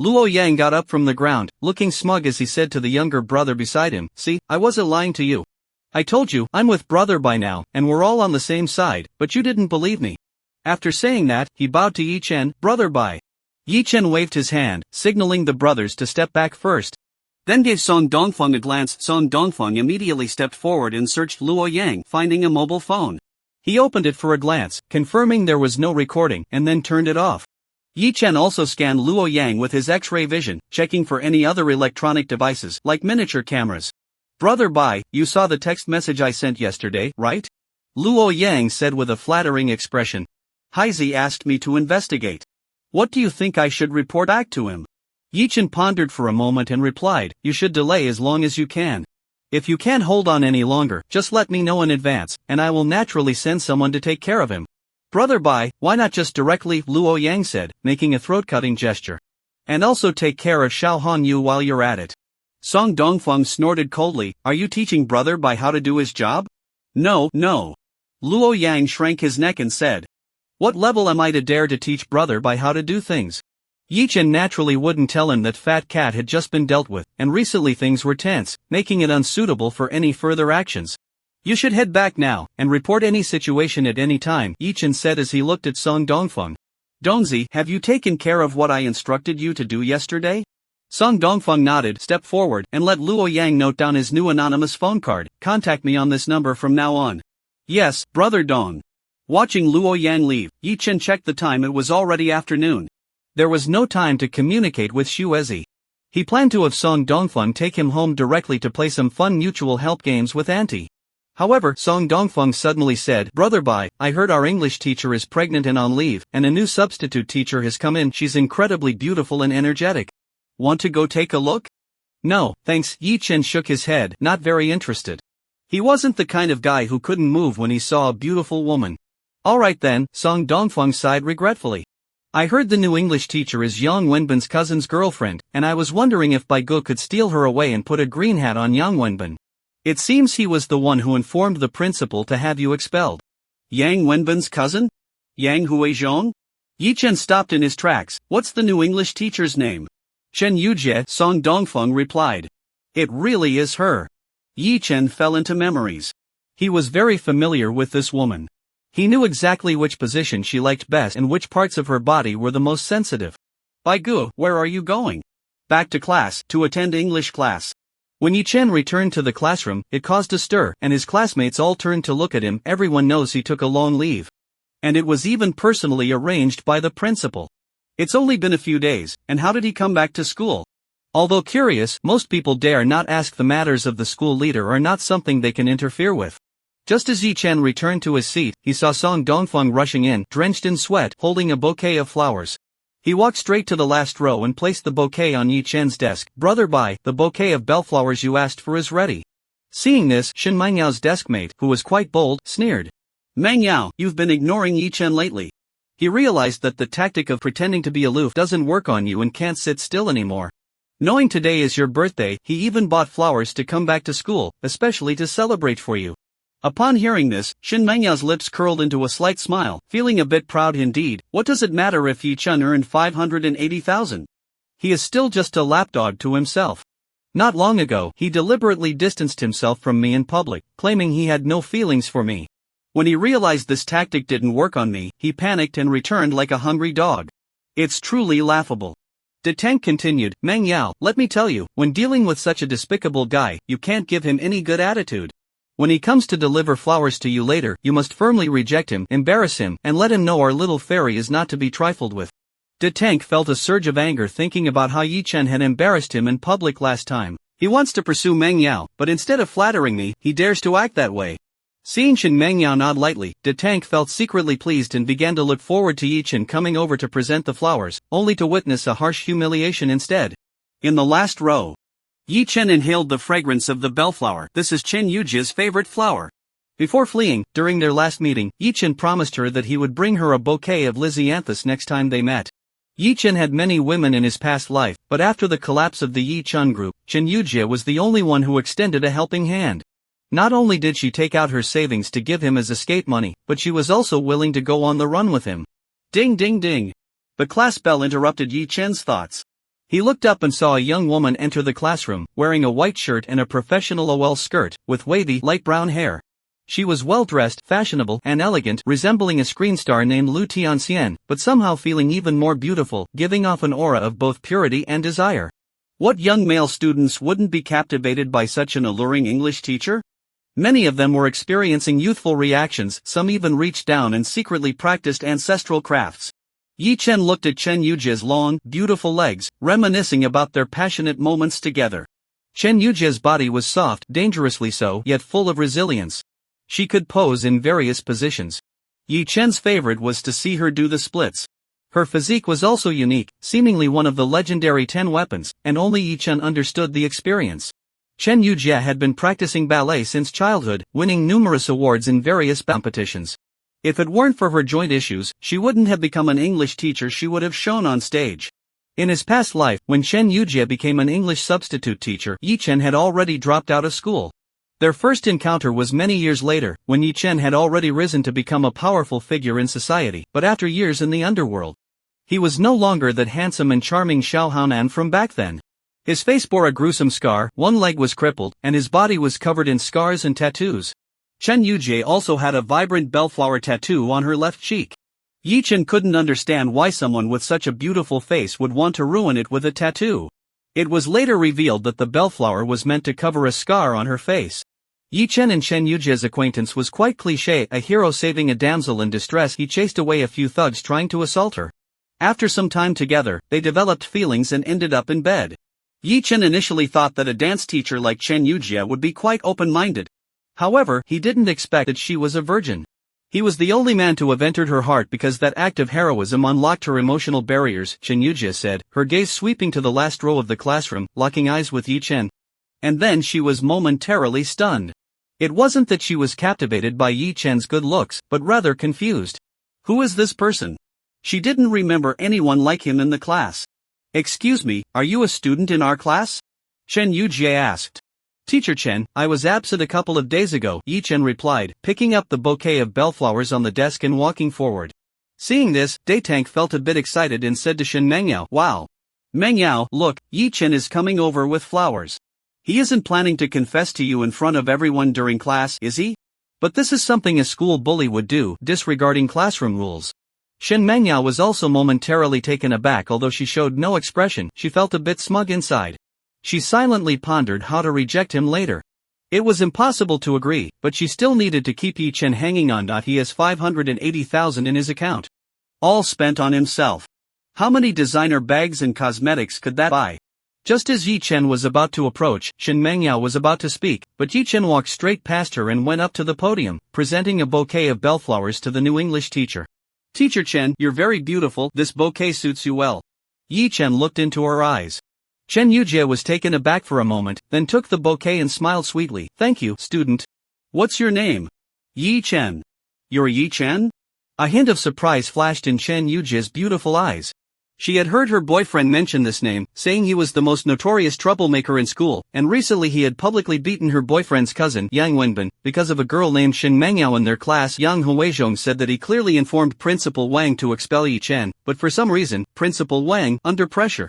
Luo Yang got up from the ground, looking smug as he said to the younger brother beside him, "See, I wasn't lying to you. I told you, I'm with Brother Bai now, and we're all on the same side, but you didn't believe me." After saying that, he bowed to Yi Chen, "Brother Bai." Yi Chen waved his hand, signaling the brothers to step back first. Then gave Song Dongfeng a glance. Song Dongfeng immediately stepped forward and searched Luo Yang, finding a mobile phone. He opened it for a glance, confirming there was no recording, and then turned it off. Yi Chen also scanned Luo Yang with his X-ray vision, checking for any other electronic devices, like miniature cameras. "Brother Bai, you saw the text message I sent yesterday, right?" Luo Yang said with a flattering expression. "Heizi asked me to investigate. What do you think I should report back to him?" Yi Chen pondered for a moment and replied, "You should delay as long as you can. If you can't hold on any longer, just let me know in advance, and I will naturally send someone to take care of him." "Brother Bai, why not just directly?" Luo Yang said, making a throat-cutting gesture. "And also take care of Xiao Han Yu while you're at it." Song Dongfeng snorted coldly, "Are you teaching Brother Bai how to do his job?" "No, no." Luo Yang shrank his neck and said, "What level am I to dare to teach Brother Bai how to do things? Yi Chen naturally wouldn't tell him that Fat Cat had just been dealt with, and recently things were tense, making it unsuitable for any further actions. You should head back now, and report any situation at any time, Yi Chen said as he looked at Song Dongfeng. Donzi, have you taken care of what I instructed you to do yesterday? Song Dongfeng nodded, stepped forward, and let Luo Yang note down his new anonymous phone card. Contact me on this number from now on. Yes, Brother Dong. Watching Luo Yang leave, Yi Chen checked the time. It was already afternoon. There was no time to communicate with Shuezi. He planned to have Song Dongfeng take him home directly to play some fun mutual help games with Auntie. However, Song Dongfeng suddenly said, Brother Bai, I heard our English teacher is pregnant and on leave, and a new substitute teacher has come in. She's incredibly beautiful and energetic. Want to go take a look? No, thanks. Yi Chen shook his head, not very interested. He wasn't the kind of guy who couldn't move when he saw a beautiful woman. Alright then, Song Dongfeng sighed regretfully. I heard the new English teacher is Yang Wenbin's cousin's girlfriend, and I was wondering if Bai Gu could steal her away and put a green hat on Yang Wenbin. It seems he was the one who informed the principal to have you expelled. Yang Wenbin's cousin? Yang Huizhong? Yi Chen stopped in his tracks. What's the new English teacher's name? Chen Yujie, Song Dongfeng replied. It really is her. Yi Chen fell into memories. He was very familiar with this woman. He knew exactly which position she liked best and which parts of her body were the most sensitive. Bai Gu, where are you going? Back to class, to attend English class. When Yi Chen returned to the classroom, it caused a stir, and his classmates all turned to look at him. Everyone knows he took a long leave. And it was even personally arranged by the principal. It's only been a few days, and how did he come back to school? Although curious, most people dare not ask. The matters of the school leader are not something they can interfere with. Just as Yi Chen returned to his seat, he saw Song Dongfeng rushing in, drenched in sweat, holding a bouquet of flowers. He walked straight to the last row and placed the bouquet on Yi Chen's desk. Brother Bai, the bouquet of bellflowers you asked for is ready. Seeing this, Shin Mangyao deskmate, who was quite bold, sneered. Mangyao, you've been ignoring Yi Chen lately. He realized that the tactic of pretending to be aloof doesn't work on you and can't sit still anymore. Knowing today is your birthday, he even bought flowers to come back to school, especially to celebrate for you. Upon hearing this, Shin Mengyao's lips curled into a slight smile, feeling a bit proud indeed. What does it matter if Yi Chen earned 580,000? He is still just a lapdog to himself. Not long ago, he deliberately distanced himself from me in public, claiming he had no feelings for me. When he realized this tactic didn't work on me, he panicked and returned like a hungry dog. It's truly laughable. De Tank continued, Meng Yao, let me tell you, when dealing with such a despicable guy, you can't give him any good attitude. When he comes to deliver flowers to you later, you must firmly reject him, embarrass him, and let him know our little fairy is not to be trifled with. De Tank felt a surge of anger thinking about how Yi Chen had embarrassed him in public last time. He wants to pursue Meng Yao, but instead of flattering me, he dares to act that way. Seeing Shin Meng Yao nod lightly, De Tank felt secretly pleased and began to look forward to Yi Chen coming over to present the flowers, only to witness a harsh humiliation instead. In the last row, Yi Chen inhaled the fragrance of the bellflower. This is Chen Yujie's favorite flower. Before fleeing, during their last meeting, Yi Chen promised her that he would bring her a bouquet of Lisianthus next time they met. Yi Chen had many women in his past life, but after the collapse of the Yi Chen group, Chen Yujie was the only one who extended a helping hand. Not only did she take out her savings to give him as escape money, but she was also willing to go on the run with him. Ding ding ding. The class bell interrupted Yi Chen's thoughts. He looked up and saw a young woman enter the classroom, wearing a white shirt and a professional OL skirt, with wavy, light brown hair. She was well-dressed, fashionable, and elegant, resembling a screen star named Lu Tianxian, but somehow feeling even more beautiful, giving off an aura of both purity and desire. What young male students wouldn't be captivated by such an alluring English teacher? Many of them were experiencing youthful reactions, some even reached down and secretly practiced ancestral crafts. Yi Chen looked at Chen Yujie's long, beautiful legs, reminiscing about their passionate moments together. Chen Yujie's body was soft, dangerously so, yet full of resilience. She could pose in various positions. Yi Chen's favorite was to see her do the splits. Her physique was also unique, seemingly one of the legendary 10 weapons, and only Yi Chen understood the experience. Chen Yujie had been practicing ballet since childhood, winning numerous awards in various competitions. If it weren't for her joint issues, she wouldn't have become an English teacher. She would have shown on stage. In his past life, when Chen Yujie became an English substitute teacher, Yi Chen had already dropped out of school. Their first encounter was many years later, when Yi Chen had already risen to become a powerful figure in society, but after years in the underworld. He was no longer that handsome and charming Xiaohanan from back then. His face bore a gruesome scar, one leg was crippled, and his body was covered in scars and tattoos. Chen Yujie also had a vibrant bellflower tattoo on her left cheek. Yi Chen couldn't understand why someone with such a beautiful face would want to ruin it with a tattoo. It was later revealed that the bellflower was meant to cover a scar on her face. Yi Chen and Chen Yujie's acquaintance was quite cliché, a hero saving a damsel in distress. He chased away a few thugs trying to assault her. After some time together, they developed feelings and ended up in bed. Yi Chen initially thought that a dance teacher like Chen Yujie would be quite open-minded. However, he didn't expect that she was a virgin. He was the only man to have entered her heart because that act of heroism unlocked her emotional barriers, Chen Yujie said, her gaze sweeping to the last row of the classroom, locking eyes with Yi Chen. And then she was momentarily stunned. It wasn't that she was captivated by Yi Chen's good looks, but rather confused. Who is this person? She didn't remember anyone like him in the class. Excuse me, are you a student in our class? Chen Yujie asked. Teacher Chen, I was absent a couple of days ago, Yi Chen replied, picking up the bouquet of bellflowers on the desk and walking forward. Seeing this, Daetang felt a bit excited and said to Shen Mengyao, wow. Mengyao, look, Yi Chen is coming over with flowers. He isn't planning to confess to you in front of everyone during class, is he? But this is something a school bully would do, disregarding classroom rules. Shen Mengyao was also momentarily taken aback. Although she showed no expression, she felt a bit smug inside. She silently pondered how to reject him later. It was impossible to agree, but she still needed to keep Yi Chen hanging on. He has 580,000 in his account. All spent on himself. How many designer bags and cosmetics could that buy? Just as Yi Chen was about to approach, Shen Mengyao was about to speak, but Yi Chen walked straight past her and went up to the podium, presenting a bouquet of bellflowers to the new English teacher. Teacher Chen, you're very beautiful, this bouquet suits you well. Yi Chen looked into her eyes. Chen Yujie was taken aback for a moment, then took the bouquet and smiled sweetly. Thank you, student. What's your name? Yi Chen. You're Yi Chen? A hint of surprise flashed in Chen Yujie's beautiful eyes. She had heard her boyfriend mention this name, saying he was the most notorious troublemaker in school, and recently he had publicly beaten her boyfriend's cousin, Yang Wenbin, because of a girl named Shen Mengyao in their class. Yang Huizhong said that he clearly informed Principal Wang to expel Yi Chen, but for some reason, Principal Wang, under pressure,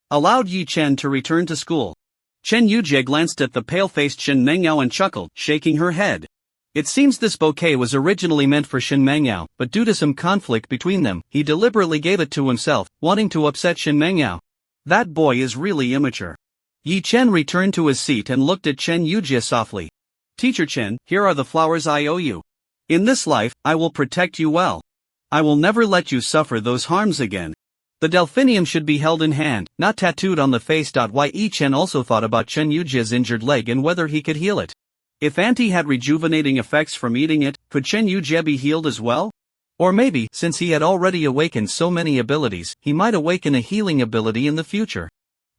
allowed Yi Chen to return to school. Chen Yujie glanced at the pale-faced Shen Mengyao and chuckled, shaking her head. It seems this bouquet was originally meant for Shen Mengyao, but due to some conflict between them, he deliberately gave it to himself, wanting to upset Shen Mengyao. That boy is really immature. Yi Chen returned to his seat and looked at Chen Yujie softly. Teacher Chen, here are the flowers I owe you. In this life, I will protect you well. I will never let you suffer those harms again. The delphinium should be held in hand, not tattooed on the face. Yi Chen also thought about Chen Yujie's injured leg and whether he could heal it. If Auntie had rejuvenating effects from eating it, could Chen Yujie be healed as well? Or maybe, since he had already awakened so many abilities, he might awaken a healing ability in the future.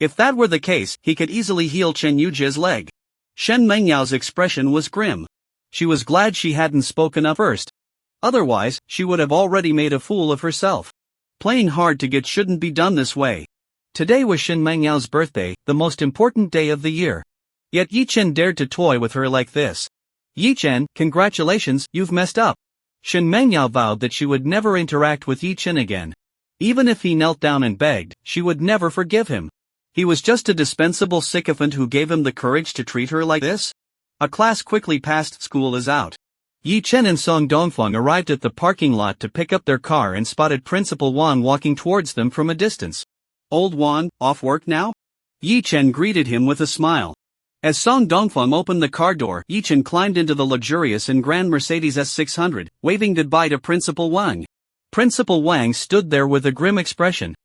If that were the case, he could easily heal Chen Yujie's leg. Shen Mengyao's expression was grim. She was glad she hadn't spoken up first. Otherwise, she would have already made a fool of herself. Playing hard to get shouldn't be done this way. Today was Shen Mengyao's birthday, the most important day of the year. Yet Yi Chen dared to toy with her like this. Yi Chen, congratulations, you've messed up. Shen Mengyao vowed that she would never interact with Yi Chen again. Even if he knelt down and begged, she would never forgive him. He was just a dispensable sycophant who gave him the courage to treat her like this? A class quickly passed. School is out. Yi Chen and Song Dongfeng arrived at the parking lot to pick up their car and spotted Principal Wan walking towards them from a distance. Old Wan, off work now? Yi Chen greeted him with a smile. As Song Dongfeng opened the car door, Yi Chen climbed into the luxurious and grand Mercedes S600, waving goodbye to Principal Wang. Principal Wang stood there with a grim expression,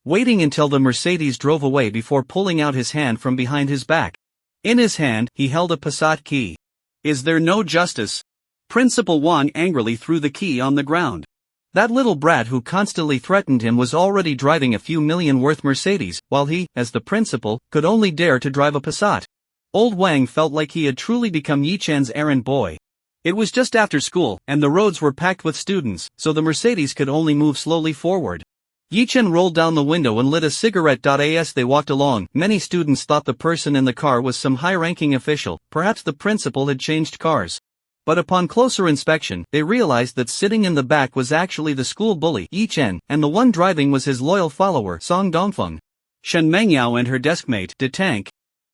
waiting until the Mercedes drove away before pulling out his hand from behind his back. In his hand, he held a Passat key. Is there no justice? Principal Wang angrily threw the key on the ground. That little brat who constantly threatened him was already driving a few million worth Mercedes, while he, as the principal, could only dare to drive a Passat. Old Wang felt like he had truly become Yi Chen's errand boy. It was just after school, and the roads were packed with students, so the Mercedes could only move slowly forward. Yi Chen rolled down the window and lit a cigarette. As they walked along, many students thought the person in the car was some high-ranking official, perhaps the principal had changed cars. But upon closer inspection, they realized that sitting in the back was actually the school bully, Yi Chen, and the one driving was his loyal follower, Song Dongfeng. Shen Mengyao and her deskmate, De Tank,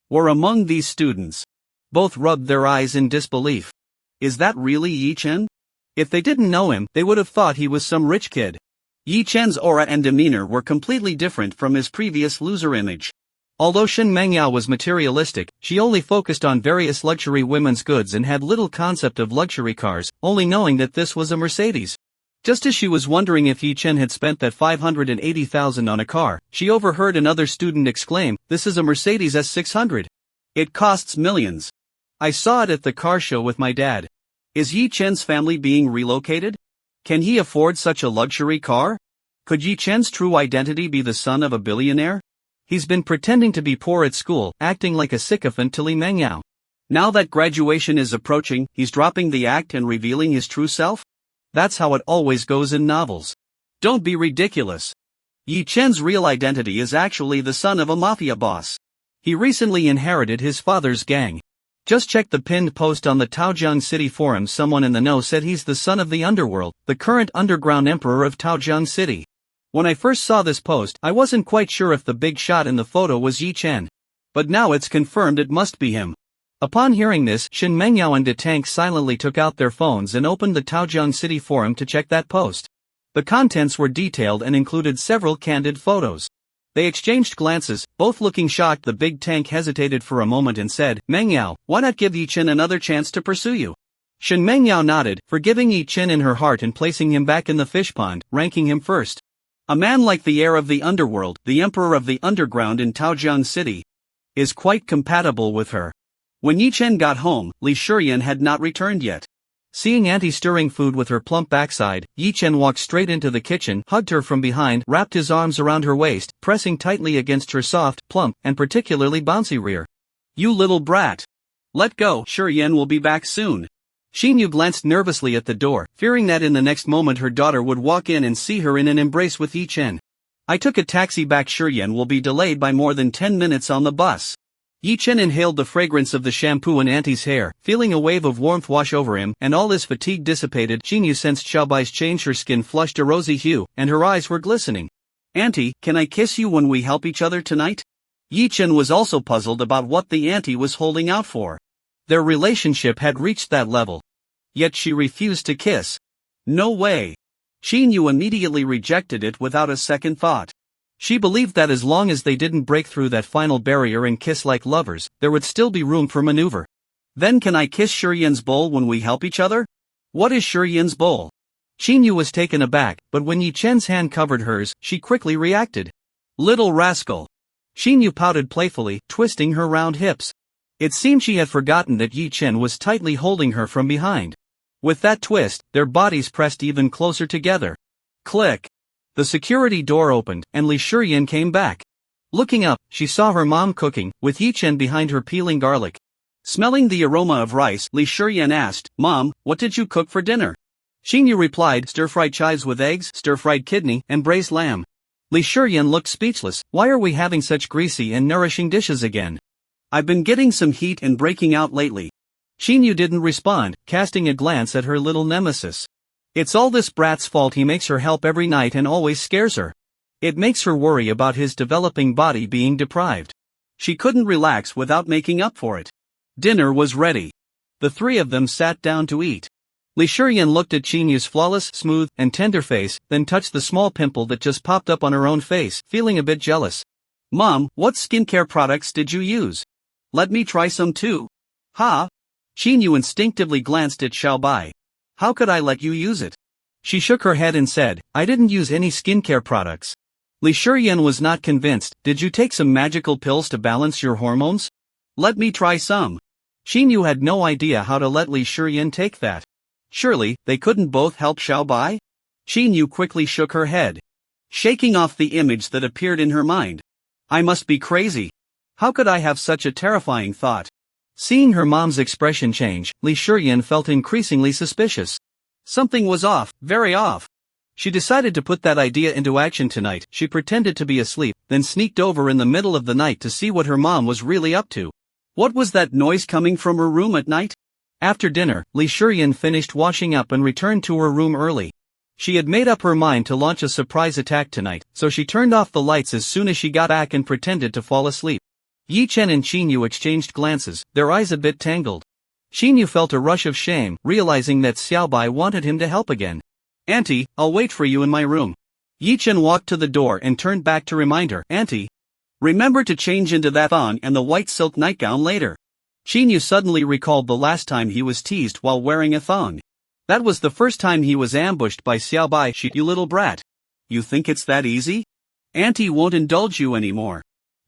were among these students. Both rubbed their eyes in disbelief. Is that really Yi Chen? If they didn't know him, they would have thought he was some rich kid. Yi Chen's aura and demeanor were completely different from his previous loser image. Although Shen Mengyao was materialistic, she only focused on various luxury women's goods and had little concept of luxury cars, only knowing that this was a Mercedes. Just as she was wondering if Yi Chen had spent that 580,000 on a car, she overheard another student exclaim, "This is a Mercedes S600. It costs millions. I saw it at the car show with my dad. Is Yi Chen's family being relocated? Can he afford such a luxury car? Could Yi Chen's true identity be the son of a billionaire? He's been pretending to be poor at school, acting like a sycophant to Li Mengyao. Now that graduation is approaching, he's dropping the act and revealing his true self? That's how it always goes in novels. Don't be ridiculous. Yi Chen's real identity is actually the son of a mafia boss. He recently inherited his father's gang. Just check the pinned post on the Taojiang City forum. Someone in the know said he's the son of the Underworld, the current underground emperor of Taojiang City. When I first saw this post, I wasn't quite sure if the big shot in the photo was Yi Chen. But now it's confirmed it must be him. Upon hearing this, Shen Mengyao and De Tank silently took out their phones and opened the Taojiang City forum to check that post. The contents were detailed and included several candid photos. They exchanged glances, both looking shocked. The big tank hesitated for a moment and said, "Mengyao, why not give Yi Chen another chance to pursue you?" Shen Mengyao nodded, forgiving Yi Chen in her heart and placing him back in the fish pond, ranking him first. A man like the heir of the Underworld, the emperor of the underground in Taojiang City, is quite compatible with her. When Yi Chen got home, Li Shiyan had not returned yet. Seeing Auntie stirring food with her plump backside, Yi Chen walked straight into the kitchen, hugged her from behind, wrapped his arms around her waist, pressing tightly against her soft, plump, and particularly bouncy rear. "You little brat. Let go, Shiyan will be back soon." Xinyu glanced nervously at the door, fearing that in the next moment her daughter would walk in and see her in an embrace with Yi Chen. "I took a taxi back. Shiyan will be delayed by more than 10 minutes on the bus." Yi Chen inhaled the fragrance of the shampoo in Auntie's hair, feeling a wave of warmth wash over him, and all his fatigue dissipated. Xinyu sensed Xiaobai's change. Her skin flushed a rosy hue, and her eyes were glistening. "Auntie, can I kiss you when we help each other tonight?" Yi Chen was also puzzled about what the auntie was holding out for. Their relationship had reached that level. Yet she refused to kiss. No way. Xinyu immediately rejected it without a second thought. She believed that as long as they didn't break through that final barrier and kiss like lovers, there would still be room for maneuver. "Then can I kiss Shiyan's bowl when we help each other?" "What is Shiyan's bowl?" Xinyu was taken aback, but when Yi Chen's hand covered hers, she quickly reacted. "Little rascal." Xinyu pouted playfully, twisting her round hips. It seemed she had forgotten that Yi Chen was tightly holding her from behind. With that twist, their bodies pressed even closer together. Click. The security door opened, and Li Shiyan came back. Looking up, she saw her mom cooking, with Yi Chen behind her peeling garlic. Smelling the aroma of rice, Li Shiyan asked, "Mom, what did you cook for dinner?" Xinyu replied, "Stir-fried chives with eggs, stir-fried kidney, and braised lamb." Li Shiyan looked speechless. "Why are we having such greasy and nourishing dishes again?" "I've been getting some heat and breaking out lately." Xinyu didn't respond, casting a glance at her little nemesis. It's all this brat's fault. He makes her help every night and always scares her. It makes her worry about his developing body being deprived. She couldn't relax without making up for it. Dinner was ready. The three of them sat down to eat. Li Shiyan looked at Xinyu's flawless, smooth, and tender face, then touched the small pimple that just popped up on her own face, feeling a bit jealous. "Mom, what skincare products did you use? Let me try some too." "Ha?" Xinyu instinctively glanced at Xiaobai. "How could I let you use it?" She shook her head and said, "I didn't use any skincare products." Li Shiyan was not convinced. "Did you take some magical pills to balance your hormones?" "Let me try some." Xinyu had no idea how to let Li Shiyan take that. Surely, they couldn't both help Xiaobai? Xinyu quickly shook her head, shaking off the image that appeared in her mind. "I must be crazy. How could I have such a terrifying thought?" Seeing her mom's expression change, Li Shiyan felt increasingly suspicious. Something was off, very off. She decided to put that idea into action tonight. She pretended to be asleep, then sneaked over in the middle of the night to see what her mom was really up to. What was that noise coming from her room at night? After dinner, Li Shiyan finished washing up and returned to her room early. She had made up her mind to launch a surprise attack tonight, so she turned off the lights as soon as she got back and pretended to fall asleep. Yi Chen and Xinyu exchanged glances, their eyes a bit tangled. Xinyu felt a rush of shame, realizing that Xiaobai wanted him to help again. Auntie, I'll wait for you in my room. Yi Chen walked to the door and turned back to remind her, Auntie, remember to change into that thong and the white silk nightgown later. Xinyu suddenly recalled the last time he was teased while wearing a thong. That was the first time he was ambushed by Xiaobai. You little brat. You think it's that easy? Auntie won't indulge you anymore.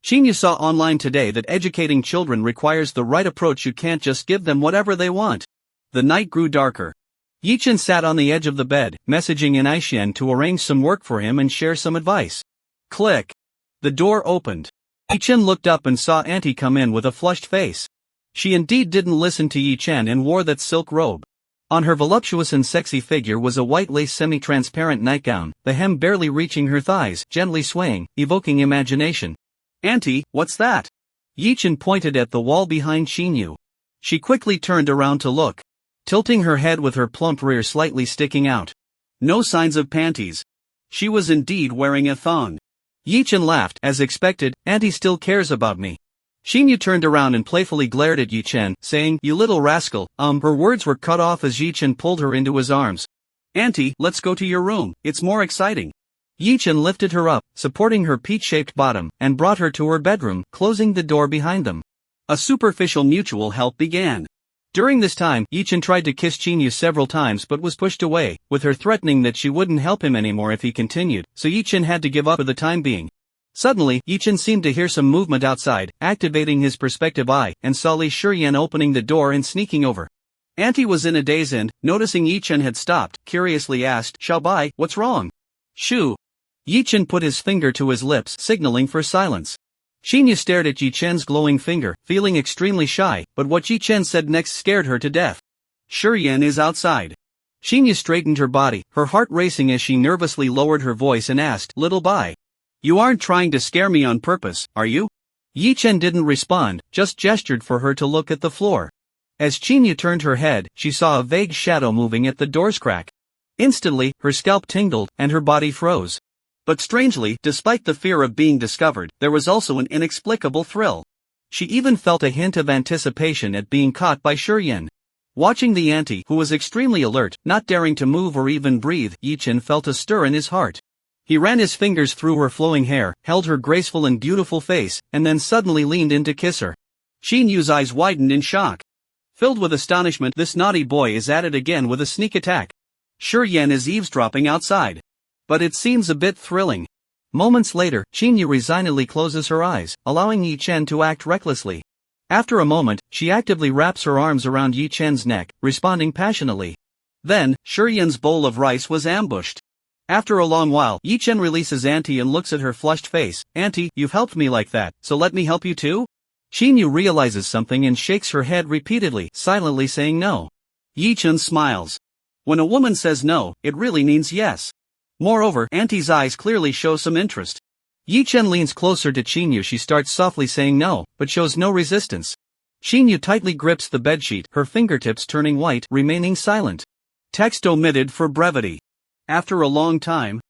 Xinyu saw online today that educating children requires the right approach. You can't just give them whatever they want. The night grew darker. Yi Chen sat on the edge of the bed, messaging in Aishan to arrange some work for him and share some advice. Click. The door opened. Yi Chen looked up and saw Auntie come in with a flushed face. She indeed didn't listen to Yi Chen and wore that silk robe. On her voluptuous and sexy figure was a white lace semi-transparent nightgown, the hem barely reaching her thighs, gently swaying, evoking imagination. Auntie, what's that? Yi Chen pointed at the wall behind Xinyu. She quickly turned around to look, tilting her head with her plump rear slightly sticking out. No signs of panties. She was indeed wearing a thong. Yi Chen laughed, as expected. Auntie still cares about me. Xinyu turned around and playfully glared at Yi Chen, saying, You little rascal. Her words were cut off as Yi Chen pulled her into his arms. Auntie, let's go to your room, it's more exciting. Yi Chen lifted her up, supporting her peach-shaped bottom, and brought her to her bedroom, closing the door behind them. A superficial mutual help began. During this time, Yi Chen tried to kiss Xinyu several times but was pushed away, with her threatening that she wouldn't help him anymore if he continued, so Yi Chen had to give up for the time being. Suddenly, Yi Chen seemed to hear some movement outside, activating his perspective eye, and saw Li Shiyan opening the door and sneaking over. Auntie was in a daze and, noticing Yi Chen had stopped, curiously asked, Xiaobai, what's wrong? Shoo. Yi Chen put his finger to his lips, signaling for silence. Xinyu stared at Yi Chen's glowing finger, feeling extremely shy, but what Yi Chen said next scared her to death. Shiyan is outside. Xinyu straightened her body, her heart racing as she nervously lowered her voice and asked, Little Bai. You aren't trying to scare me on purpose, are you? Yi Chen didn't respond, just gestured for her to look at the floor. As Xinyu turned her head, she saw a vague shadow moving at the door's crack. Instantly, her scalp tingled, and her body froze. But strangely, despite the fear of being discovered, there was also an inexplicable thrill. She even felt a hint of anticipation at being caught by Shiyan. Watching the auntie, who was extremely alert, not daring to move or even breathe, Yi Chen felt a stir in his heart. He ran his fingers through her flowing hair, held her graceful and beautiful face, and then suddenly leaned in to kiss her. Xinyu's eyes widened in shock. Filled with astonishment, this naughty boy is at it again with a sneak attack. Shiyan is eavesdropping outside. But it seems a bit thrilling. Moments later, Xinyu resignedly closes her eyes, allowing Yi Chen to act recklessly. After a moment, she actively wraps her arms around Yi Chen's neck, responding passionately. Then, Shiyan's bowl of rice was ambushed. After a long while, Yi Chen releases Auntie and looks at her flushed face. Auntie, you've helped me like that, so let me help you too? Xinyu realizes something and shakes her head repeatedly, silently saying no. Yi Chen smiles. When a woman says no, it really means yes. Moreover, Auntie's eyes clearly show some interest. Yi Chen leans closer to Xinyu. She starts softly saying no, but shows no resistance. Xinyu tightly grips the bedsheet, her fingertips turning white, remaining silent. Text omitted for brevity. After a long time,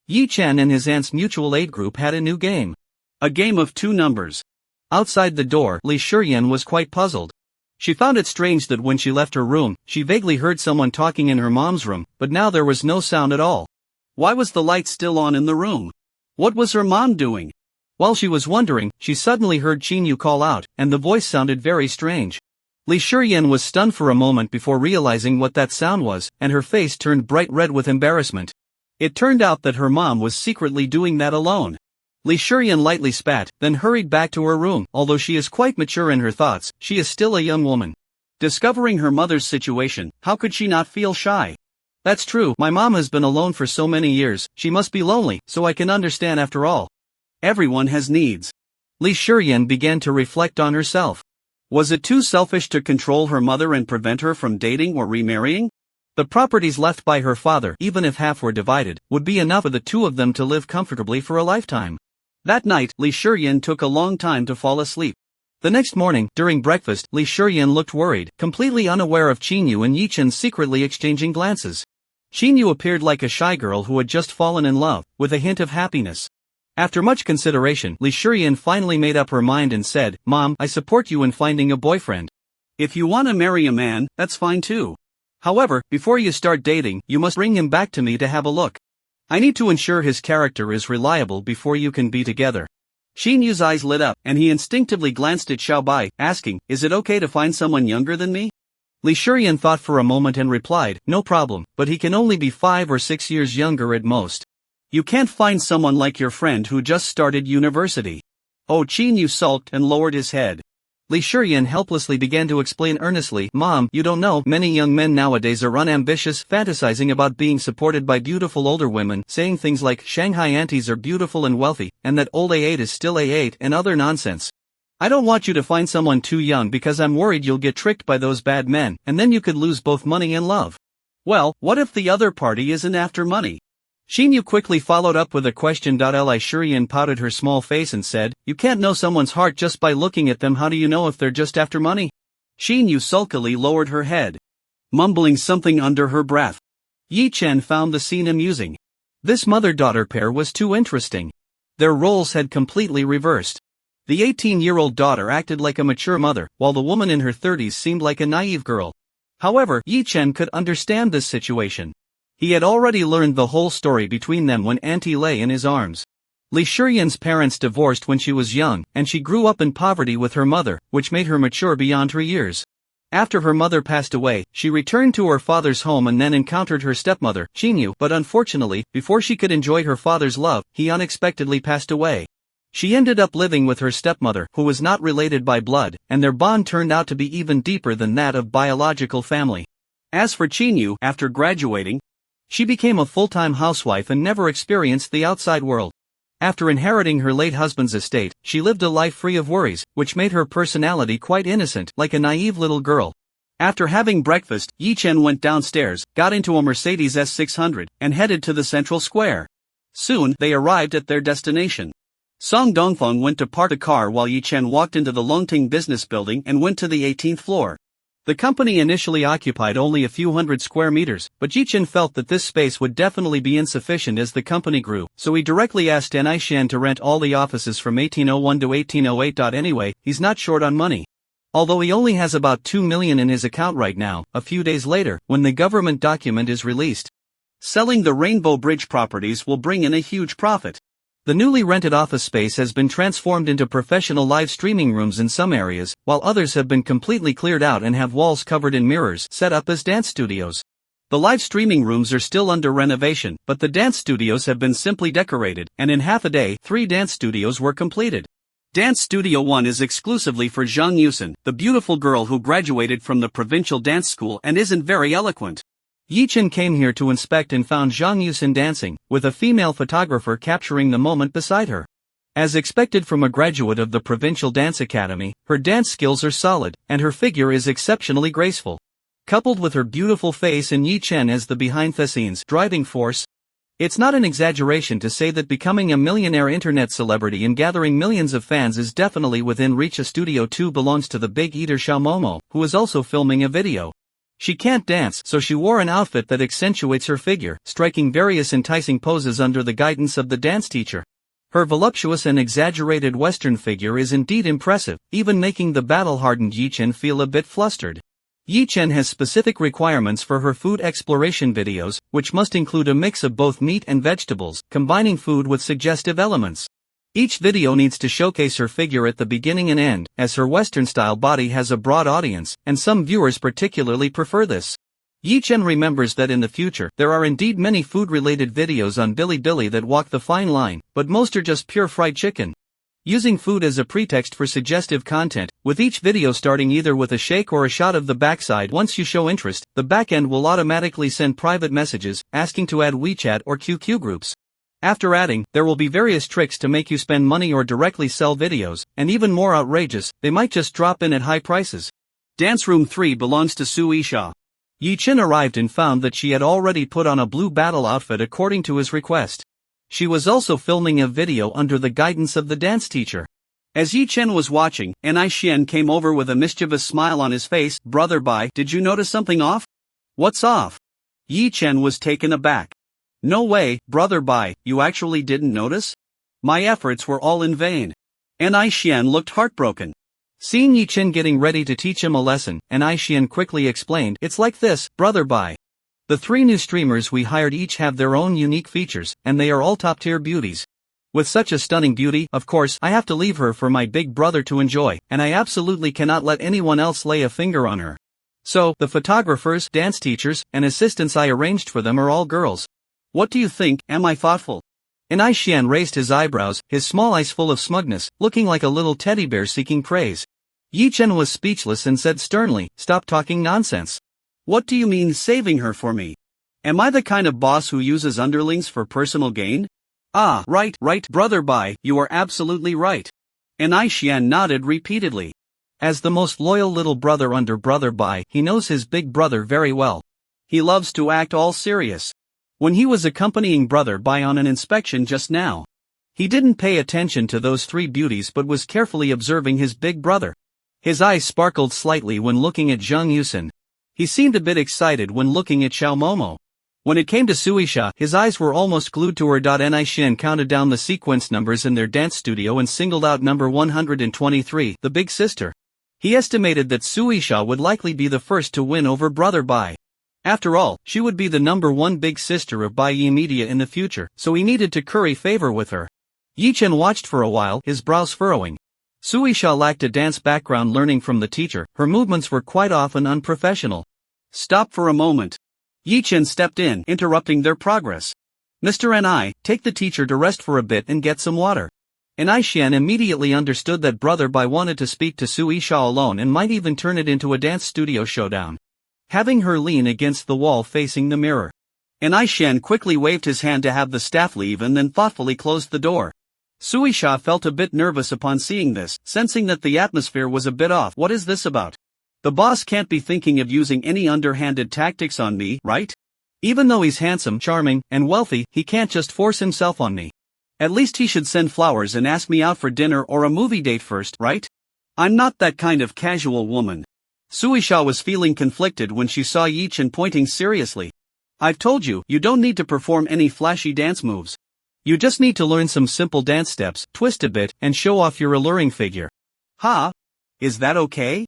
Yi Chen and his aunt's mutual aid group had a new game. A game of 2 numbers. Outside the door, Li Shiyan was quite puzzled. She found it strange that when she left her room, she vaguely heard someone talking in her mom's room, but now there was no sound at all. Why was the light still on in the room? What was her mom doing? While she was wondering, she suddenly heard Xinyu call out, and the voice sounded very strange. Li Shiyan was stunned for a moment before realizing what that sound was, and her face turned bright red with embarrassment. It turned out that her mom was secretly doing that alone. Li Shiyan lightly spat, then hurried back to her room. Although she is quite mature in her thoughts, she is still a young woman. Discovering her mother's situation, how could she not feel shy? That's true, my mom has been alone for so many years, she must be lonely, so I can understand after all. Everyone has needs. Li Shiyan began to reflect on herself. Was it too selfish to control her mother and prevent her from dating or remarrying? The properties left by her father, even if half were divided, would be enough for the two of them to live comfortably for a lifetime. That night, Li Shiyan took a long time to fall asleep. The next morning, during breakfast, Li Shuryan looked worried, completely unaware of Qinyu and Yichen secretly exchanging glances. Qinyu appeared like a shy girl who had just fallen in love, with a hint of happiness. After much consideration, Li Shuryan finally made up her mind and said, "Mom, I support you in finding a boyfriend. If you want to marry a man, that's fine too. However, before you start dating, you must bring him back to me to have a look. I need to ensure his character is reliable before you can be together." Xinyu's eyes lit up, and he instinctively glanced at Xiaobai, asking, "Is it okay to find someone younger than me?" Li Shuryan thought for a moment and replied, "No problem, but he can only be 5 or 6 years younger at most. You can't find someone like your friend who just started university." Oh, Qinyu sulked and lowered his head. Li Shuryan helplessly began to explain earnestly, "Mom, you don't know, many young men nowadays are unambitious, fantasizing about being supported by beautiful older women, saying things like Shanghai aunties are beautiful and wealthy, and that old A8 is still A8 and other nonsense. I don't want you to find someone too young because I'm worried you'll get tricked by those bad men, and then you could lose both money and love." "Well, what if the other party isn't after money?" Xinyu quickly followed up with a question. Li Shuryan pouted her small face and said, "You can't know someone's heart just by looking at them. How do you know if they're just after money?" Xinyu sulkily lowered her head, mumbling something under her breath. Yi Chen found the scene amusing. This mother-daughter pair was too interesting. Their roles had completely reversed. The 18-year-old daughter acted like a mature mother, while the woman in her 30s seemed like a naive girl. However, Yi Chen could understand this situation. He had already learned the whole story between them when Auntie lay in his arms. Li Shuryan's parents divorced when she was young, and she grew up in poverty with her mother, which made her mature beyond her years. After her mother passed away, she returned to her father's home and then encountered her stepmother, Qinyu, but unfortunately, before she could enjoy her father's love, he unexpectedly passed away. She ended up living with her stepmother, who was not related by blood, and their bond turned out to be even deeper than that of biological family. As for Qinyu, after graduating, she became a full-time housewife and never experienced the outside world. After inheriting her late husband's estate, she lived a life free of worries, which made her personality quite innocent, like a naive little girl. After having breakfast, Yi Chen went downstairs, got into a Mercedes S600, and headed to the central square. Soon, they arrived at their destination. Song Dongfeng went to park a car while Yi Chen walked into the Longting business building and went to the 18th floor. The company initially occupied only a few hundred square meters, but Yichen felt that this space would definitely be insufficient as the company grew, so he directly asked Nishan to rent all the offices from 1801 to 1808. Anyway, he's not short on money. Although he only has about 2 million in his account right now, a few days later, when the government document is released, selling the Rainbow Bridge properties will bring in a huge profit. The newly rented office space has been transformed into professional live streaming rooms in some areas, while others have been completely cleared out and have walls covered in mirrors set up as dance studios. The live streaming rooms are still under renovation, but the dance studios have been simply decorated, and in half a day, 3 dance studios were completed. Dance Studio 1 is exclusively for Zhang Yusen, the beautiful girl who graduated from the provincial dance school and isn't very eloquent. Yichen came here to inspect and found Zhang Yusen dancing, with a female photographer capturing the moment beside her. As expected from a graduate of the Provincial Dance Academy, her dance skills are solid, and her figure is exceptionally graceful. Coupled with her beautiful face and Yichen as the behind-the-scenes driving force, it's not an exaggeration to say that becoming a millionaire internet celebrity and gathering millions of fans is definitely within reach. Studio 2 belongs to the big eater Xiaomomo, who is also filming a video. She can't dance, so she wore an outfit that accentuates her figure, striking various enticing poses under the guidance of the dance teacher. Her voluptuous and exaggerated Western figure is indeed impressive, even making the battle-hardened Yichen feel a bit flustered. Yichen has specific requirements for her food exploration videos, which must include a mix of both meat and vegetables, combining food with suggestive elements. Each video needs to showcase her figure at the beginning and end, as her Western-style body has a broad audience, and some viewers particularly prefer this. Yichen remembers that in the future, there are indeed many food-related videos on Bilibili that walk the fine line, but most are just pure fried chicken. Using food as a pretext for suggestive content, with each video starting either with a shake or a shot of the backside. Once you show interest, the backend will automatically send private messages, asking to add WeChat or QQ groups. After adding, there will be various tricks to make you spend money or directly sell videos, and even more outrageous, they might just drop in at high prices. Dance Room 3 belongs to Su Yisha. Yichen arrived and found that she had already put on a blue battle outfit according to his request. She was also filming a video under the guidance of the dance teacher. As Yi Chen was watching, Anai Xian came over with a mischievous smile on his face. Brother Bai, did you notice something off? What's off? Yi Chen was taken aback. No way, Brother Bai, you actually didn't notice? My efforts were all in vain. Anai Xian looked heartbroken. Seeing Yi Chen getting ready to teach him a lesson, Anai Xian quickly explained, it's like this, Brother Bai. The 3 new streamers we hired each have their own unique features, and they are all top-tier beauties. With such a stunning beauty, of course, I have to leave her for my big brother to enjoy, and I absolutely cannot let anyone else lay a finger on her. So, the photographers, dance teachers, and assistants I arranged for them are all girls. What do you think, am I thoughtful? Anai Xian raised his eyebrows, his small eyes full of smugness, looking like a little teddy bear seeking praise. Yi Chen was speechless and said sternly, stop talking nonsense. What do you mean saving her for me? Am I the kind of boss who uses underlings for personal gain? Ah, right, Brother Bai, you are absolutely right. Anai Xian nodded repeatedly. As the most loyal little brother under Brother Bai, he knows his big brother very well. He loves to act all serious. When he was accompanying Brother Bai on an inspection just now, he didn't pay attention to those 3 beauties but was carefully observing his big brother. His eyes sparkled slightly when looking at Zhang Yusen. He seemed a bit excited when looking at Xiao Momo. When it came to Suisha, his eyes were almost glued to her. Anai Xian counted down the sequence numbers in their dance studio and singled out number 123, the big sister. He estimated that Suisha would likely be the first to win over Brother Bai. After all, she would be the number 1 big sister of Bai Yi Media in the future, so he needed to curry favor with her. Yi Chen watched for a while, his brows furrowing. Suisha lacked a dance background learning from the teacher, her movements were quite often unprofessional. Stop for a moment. Yi Chen stepped in, interrupting their progress. Mr. Ni, take the teacher to rest for a bit and get some water. Anai Xian immediately understood that Brother Bai wanted to speak to Suisha alone and might even turn it into a dance studio showdown. Having her lean against the wall facing the mirror. Anai Xian quickly waved his hand to have the staff leave and then thoughtfully closed the door. Suisha felt a bit nervous upon seeing this, sensing that the atmosphere was a bit off. What is this about? The boss can't be thinking of using any underhanded tactics on me, right? Even though he's handsome, charming, and wealthy, he can't just force himself on me. At least he should send flowers and ask me out for dinner or a movie date first, right? I'm not that kind of casual woman. Suisha was feeling conflicted when she saw Yi Chen pointing seriously. I've told you, you don't need to perform any flashy dance moves. You just need to learn some simple dance steps, twist a bit, and show off your alluring figure. Ha? Is that okay?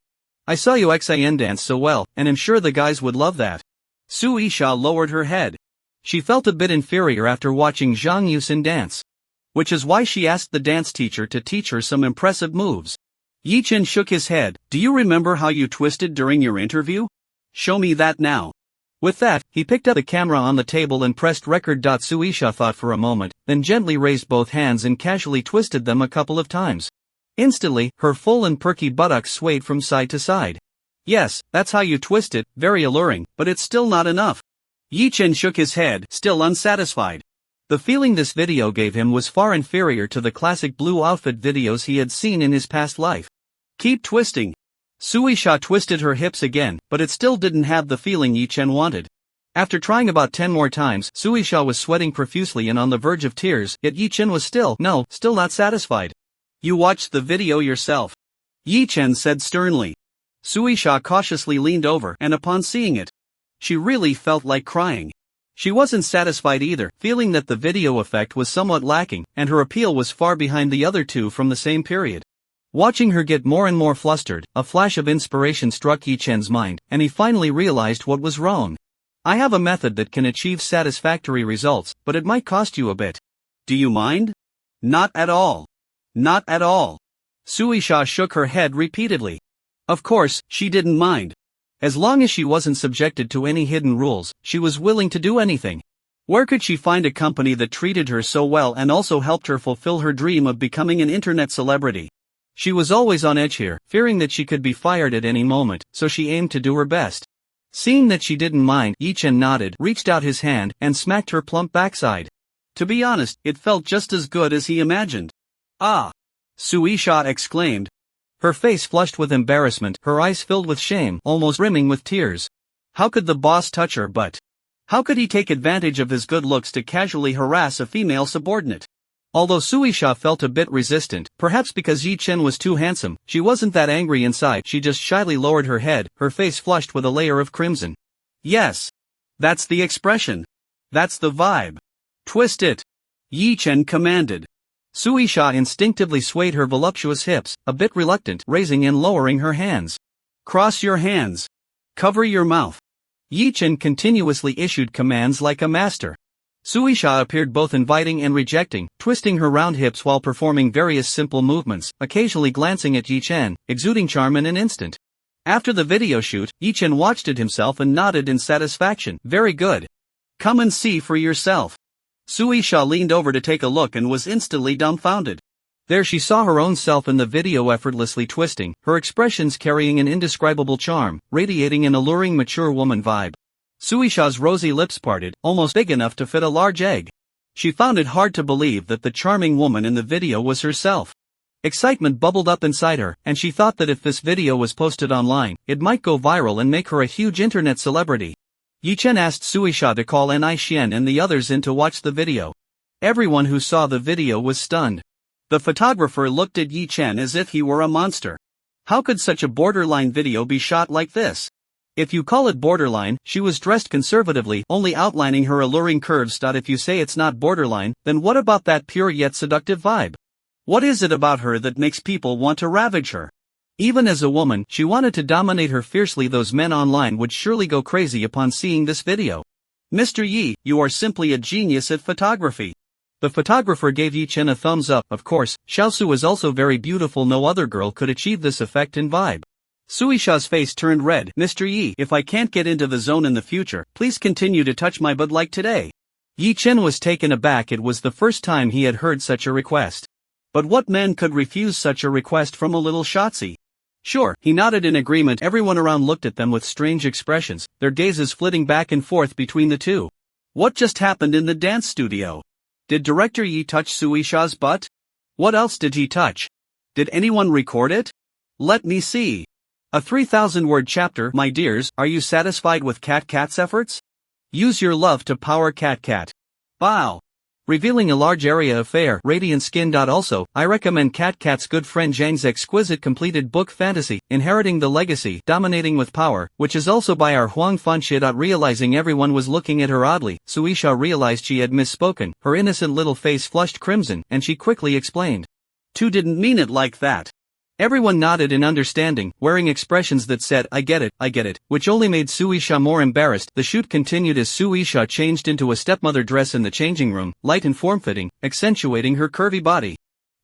I saw you XIN dance so well, and am sure the guys would love that. Suisha lowered her head. She felt a bit inferior after watching Zhang Yusen dance. Which is why she asked the dance teacher to teach her some impressive moves. Yi Chen shook his head. Do you remember how you twisted during your interview? Show me that now. With that, he picked up the camera on the table and pressed record. Suisha thought for a moment, then gently raised both hands and casually twisted them a couple of times. Instantly, her full and perky buttocks swayed from side to side. Yes, that's how you twist it, very alluring, but it's still not enough. Yi Chen shook his head, still unsatisfied. The feeling this video gave him was far inferior to the classic blue outfit videos he had seen in his past life. Keep twisting. Suisha twisted her hips again, but it still didn't have the feeling Yi Chen wanted. After trying about 10 more times, Suisha was sweating profusely and on the verge of tears, yet Yi Chen was still not satisfied. You watched the video yourself. Yi Chen said sternly. Suisha cautiously leaned over, and upon seeing it, she really felt like crying. She wasn't satisfied either, feeling that the video effect was somewhat lacking, and her appeal was far behind the other 2 from the same period. Watching her get more and more flustered, a flash of inspiration struck Yi Chen's mind, and he finally realized what was wrong. I have a method that can achieve satisfactory results, but it might cost you a bit. Do you mind? Not at all. Not at all. Suisha shook her head repeatedly. Of course, she didn't mind. As long as she wasn't subjected to any hidden rules, she was willing to do anything. Where could she find a company that treated her so well and also helped her fulfill her dream of becoming an internet celebrity? She was always on edge here, fearing that she could be fired at any moment, so she aimed to do her best. Seeing that she didn't mind, Yi Chen nodded, reached out his hand, and smacked her plump backside. To be honest, it felt just as good as he imagined. Ah! Suisha exclaimed. Her face flushed with embarrassment, her eyes filled with shame, almost brimming with tears. How could the boss touch her butt? How could he take advantage of his good looks to casually harass a female subordinate? Although Suisha felt a bit resistant, perhaps because Yi Chen was too handsome, she wasn't that angry inside. She just shyly lowered her head, her face flushed with a layer of crimson. Yes. That's the expression. That's the vibe. Twist it. Yi Chen commanded. Suisha instinctively swayed her voluptuous hips, a bit reluctant, raising and lowering her hands. Cross your hands. Cover your mouth. Yi Chen continuously issued commands like a master. Suisha appeared both inviting and rejecting, twisting her round hips while performing various simple movements, occasionally glancing at Yi Chen, exuding charm in an instant. After the video shoot, Yi Chen watched it himself and nodded in satisfaction. Very good. Come and see for yourself. Suisha leaned over to take a look and was instantly dumbfounded. There she saw her own self in the video effortlessly twisting, her expressions carrying an indescribable charm, radiating an alluring mature woman vibe. Suisha's rosy lips parted, almost big enough to fit a large egg. She found it hard to believe that the charming woman in the video was herself. Excitement bubbled up inside her, and she thought that if this video was posted online, it might go viral and make her a huge internet celebrity. Yi Chen asked Suisha to call Ni Xian and the others in to watch the video. Everyone who saw the video was stunned. The photographer looked at Yi Chen as if he were a monster. How could such a borderline video be shot like this? If you call it borderline, she was dressed conservatively, only outlining her alluring curves. If you say it's not borderline, then what about that pure yet seductive vibe? What is it about her that makes people want to ravage her? Even as a woman, she wanted to dominate her fiercely. Those men online would surely go crazy upon seeing this video. Mr. Yi, you are simply a genius at photography. The photographer gave Yi Chen a thumbs up. Of course, Xiaosu is also very beautiful. No other girl could achieve this effect and vibe. Suisha's face turned red. Mr. Yi, if I can't get into the zone in the future, please continue to touch my butt like today. Yi Chen was taken aback. It was the first time he had heard such a request. But what man could refuse such a request from a little shotzi? Sure, he nodded in agreement. Everyone around looked at them with strange expressions, their gazes flitting back and forth between the two. What just happened in the dance studio? Did Director Yi touch Suisha's butt? What else did he touch? Did anyone record it? Let me see. A 3,000-word chapter. My dears, are you satisfied with Cat Cat's efforts? Use your love to power Cat Cat. Bow. Revealing a large area of fair, radiant skin. Also, I recommend Cat Cat's good friend Zhang's exquisite completed book Fantasy, Inheriting the Legacy, Dominating with Power, which is also by our Huang Fanxie. Realizing everyone was looking at her oddly, Suisha realized she had misspoken. Her innocent little face flushed crimson, and she quickly explained. Tu didn't mean it like that. Everyone nodded in understanding, wearing expressions that said, I get it, which only made Suisha more embarrassed. The shoot continued as Suisha changed into a stepmother dress in the changing room, light and form-fitting, accentuating her curvy body.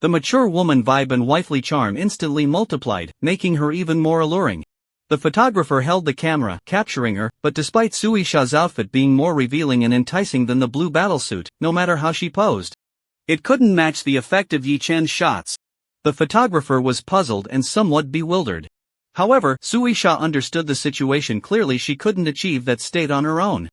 The mature woman vibe and wifely charm instantly multiplied, making her even more alluring. The photographer held the camera, capturing her, but despite Suisha's outfit being more revealing and enticing than the blue battlesuit, no matter how she posed, it couldn't match the effect of Yi Chen's shots. The photographer was puzzled and somewhat bewildered. However, Suisha understood the situation clearly. She couldn't achieve that state on her own.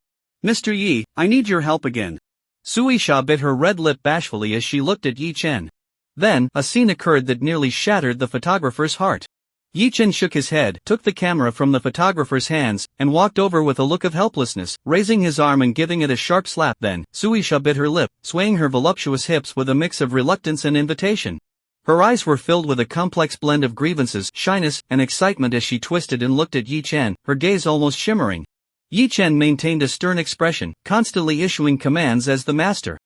Mr. Yi, I need your help again. Suisha bit her red lip bashfully as she looked at Yi Chen. Then, a scene occurred that nearly shattered the photographer's heart. Yi Chen shook his head, took the camera from the photographer's hands, and walked over with a look of helplessness, raising his arm and giving it a sharp slap. Then, Suisha bit her lip, swaying her voluptuous hips with a mix of reluctance and invitation. Her eyes were filled with a complex blend of grievances, shyness, and excitement as she twisted and looked at Yi Chen, her gaze almost shimmering. Yi Chen maintained a stern expression, constantly issuing commands as the master.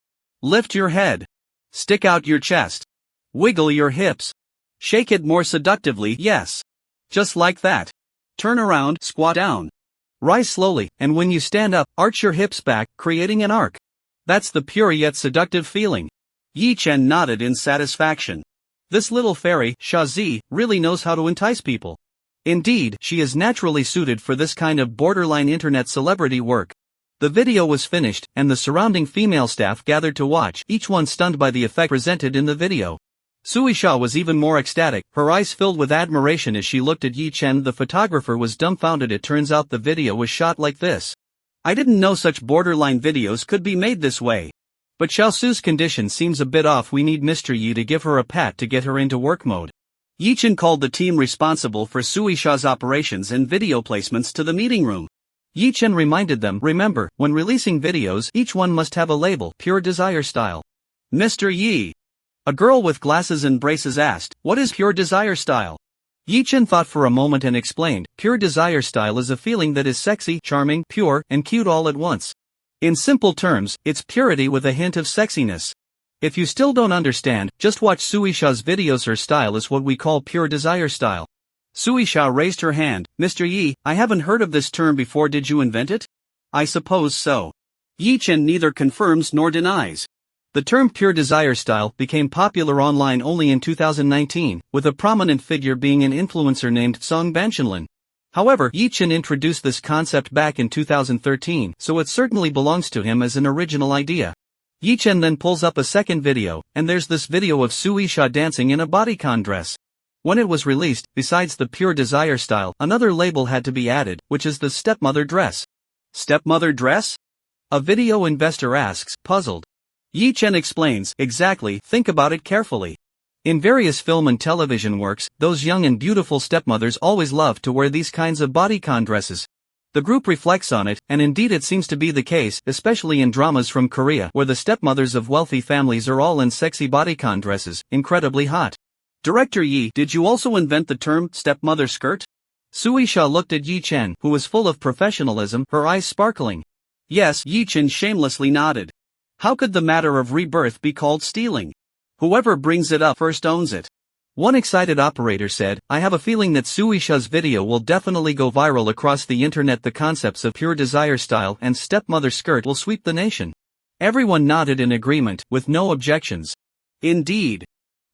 Lift your head. Stick out your chest. Wiggle your hips. Shake it more seductively. Yes. Just like that. Turn around, squat down. Rise slowly, and when you stand up, arch your hips back, creating an arc. That's the pure yet seductive feeling. Yi Chen nodded in satisfaction. This little fairy, Shazi, really knows how to entice people. Indeed, she is naturally suited for this kind of borderline internet celebrity work. The video was finished, and the surrounding female staff gathered to watch, each one stunned by the effect presented in the video. Suisha was even more ecstatic, her eyes filled with admiration as she looked at Yi Chen. The photographer was dumbfounded. It turns out the video was shot like this. I didn't know such borderline videos could be made this way. But Xiaosu's condition seems a bit off. We need Mr. Yi to give her a pat to get her into work mode. Yi Chen called the team responsible for Suisha's operations and video placements to the meeting room. Yi Chen reminded them, remember, when releasing videos, each one must have a label, Pure Desire Style. Mr. Yi. A girl with glasses and braces asked, what is pure desire style? Yi Chen thought for a moment and explained, pure desire style is a feeling that is sexy, charming, pure, and cute all at once. In simple terms, it's purity with a hint of sexiness. If you still don't understand, just watch Suisha's videos. Her style is what we call pure desire style. Suisha raised her hand. Mr. Yi, I haven't heard of this term before. Did you invent it? I suppose so. Yi Chen neither confirms nor denies. The term pure desire style became popular online only in 2019, with a prominent figure being an influencer named Song Banchanlin. However, Yi Chen introduced this concept back in 2013, so it certainly belongs to him as an original idea. Yi Chen then pulls up a second video, and there's this video of Suisha dancing in a bodycon dress. When it was released, besides the pure desire style, another label had to be added, which is the stepmother dress. Stepmother dress? A video investor asks, puzzled. Yi Chen explains, exactly, think about it carefully. In various film and television works, those young and beautiful stepmothers always love to wear these kinds of bodycon dresses. The group reflects on it, and indeed it seems to be the case, especially in dramas from Korea, where the stepmothers of wealthy families are all in sexy bodycon dresses, incredibly hot. Director Yi, did you also invent the term stepmother skirt? Suisha looked at Yi Chen, who was full of professionalism, her eyes sparkling. Yes, Yi Chen shamelessly nodded. How could the matter of rebirth be called stealing? Whoever brings it up first owns it. One excited operator said, I have a feeling that Suisha's video will definitely go viral across the internet. The concepts of pure desire style and stepmother skirt will sweep the nation. Everyone nodded in agreement, with no objections. Indeed.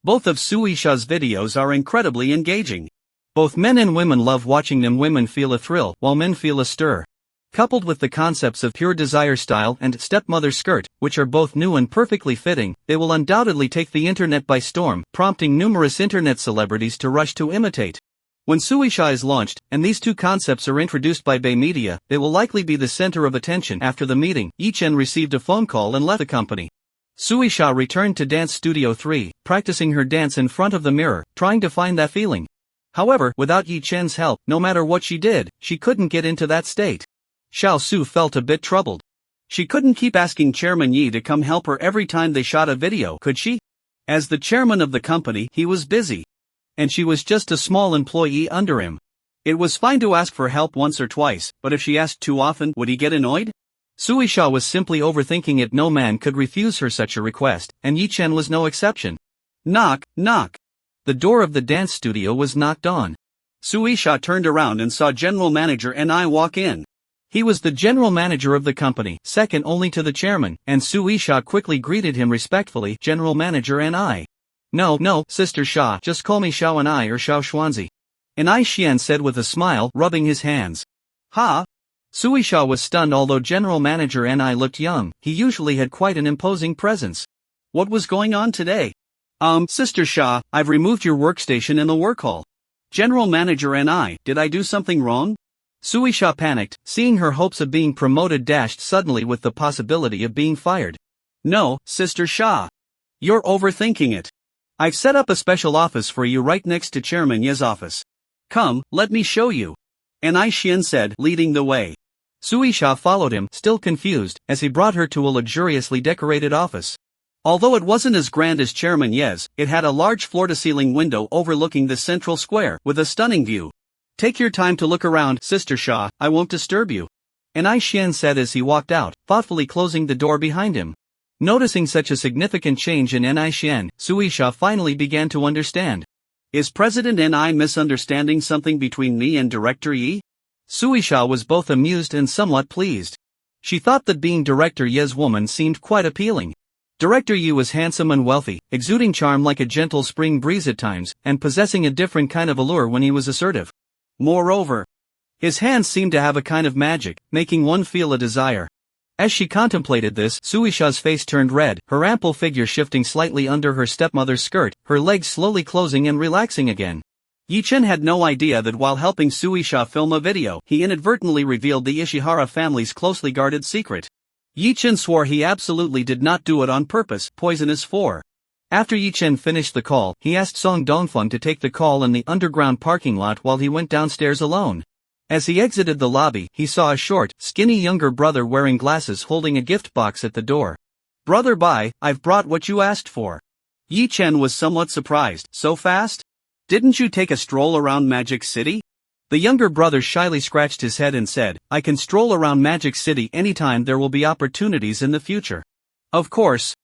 Both of Suisha's videos are incredibly engaging. Both men and women love watching them. Women feel a thrill, while men feel a stir. Coupled with the concepts of pure desire style and stepmother skirt, which are both new and perfectly fitting, they will undoubtedly take the internet by storm, prompting numerous internet celebrities to rush to imitate. When Suisha is launched, and these two concepts are introduced by Bay Media, they will likely be the center of attention. After the meeting, Yi Chen received a phone call and left the company. Suisha returned to Dance Studio 3, practicing her dance in front of the mirror, trying to find that feeling. However, without Yi Chen's help, no matter what she did, she couldn't get into that state. Xiao Su felt a bit troubled. She couldn't keep asking Chairman Yi to come help her every time they shot a video, could she? As the chairman of the company, he was busy. And she was just a small employee under him. It was fine to ask for help once or twice, but if she asked too often, would he get annoyed? Suisha was simply overthinking it. No man could refuse her such a request, and Yi Chen was no exception. Knock, knock. The door of the dance studio was knocked on. Suisha turned around and saw General Manager Ni walk in. He was the general manager of the company, second only to the chairman, and Suisha quickly greeted him respectfully, General Manager Ni. No, Sister Sha, just call me Xiao Ni or Xiao Xuanzi. Ni Xian said with a smile, rubbing his hands. Ha! Suisha was stunned. Although General Manager Ni looked young, he usually had quite an imposing presence. What was going on today? Sister Sha, I've removed your workstation in the work hall. General Manager Ni, did I do something wrong? Suisha panicked, seeing her hopes of being promoted dashed suddenly with the possibility of being fired. No, Sister Sha. You're overthinking it. I've set up a special office for you right next to Chairman Ye's office. Come, let me show you. Ni Xian said, leading the way. Suisha followed him, still confused, as he brought her to a luxuriously decorated office. Although it wasn't as grand as Chairman Ye's, it had a large floor-to-ceiling window overlooking the central square, with a stunning view. Take your time to look around, Sister Sha, I won't disturb you. Ni Xian said as he walked out, thoughtfully closing the door behind him. Noticing such a significant change in Ni Xian, Suisha finally began to understand. Is President Ni misunderstanding something between me and Director Yi? Suisha was both amused and somewhat pleased. She thought that being Director Ye's woman seemed quite appealing. Director Yi was handsome and wealthy, exuding charm like a gentle spring breeze at times, and possessing a different kind of allure when he was assertive. Moreover, his hands seemed to have a kind of magic, making one feel a desire. As she contemplated this, Suisha's face turned red, her ample figure shifting slightly under her stepmother's skirt, her legs slowly closing and relaxing again. Yi Chen had no idea that while helping Suisha film a video, he inadvertently revealed the Ishihara family's closely guarded secret. Yi Chen swore he absolutely did not do it on purpose. Poisonous 4. After Yi Chen finished the call, he asked Song Dongfeng to take the call in the underground parking lot while he went downstairs alone. As he exited the lobby, he saw a short, skinny younger brother wearing glasses holding a gift box at the door. Brother Bai, I've brought what you asked for. Yi Chen was somewhat surprised. So fast? Didn't you take a stroll around Magic City? The younger brother shyly scratched his head and said, I can stroll around Magic City anytime there will be opportunities in the future. Of course.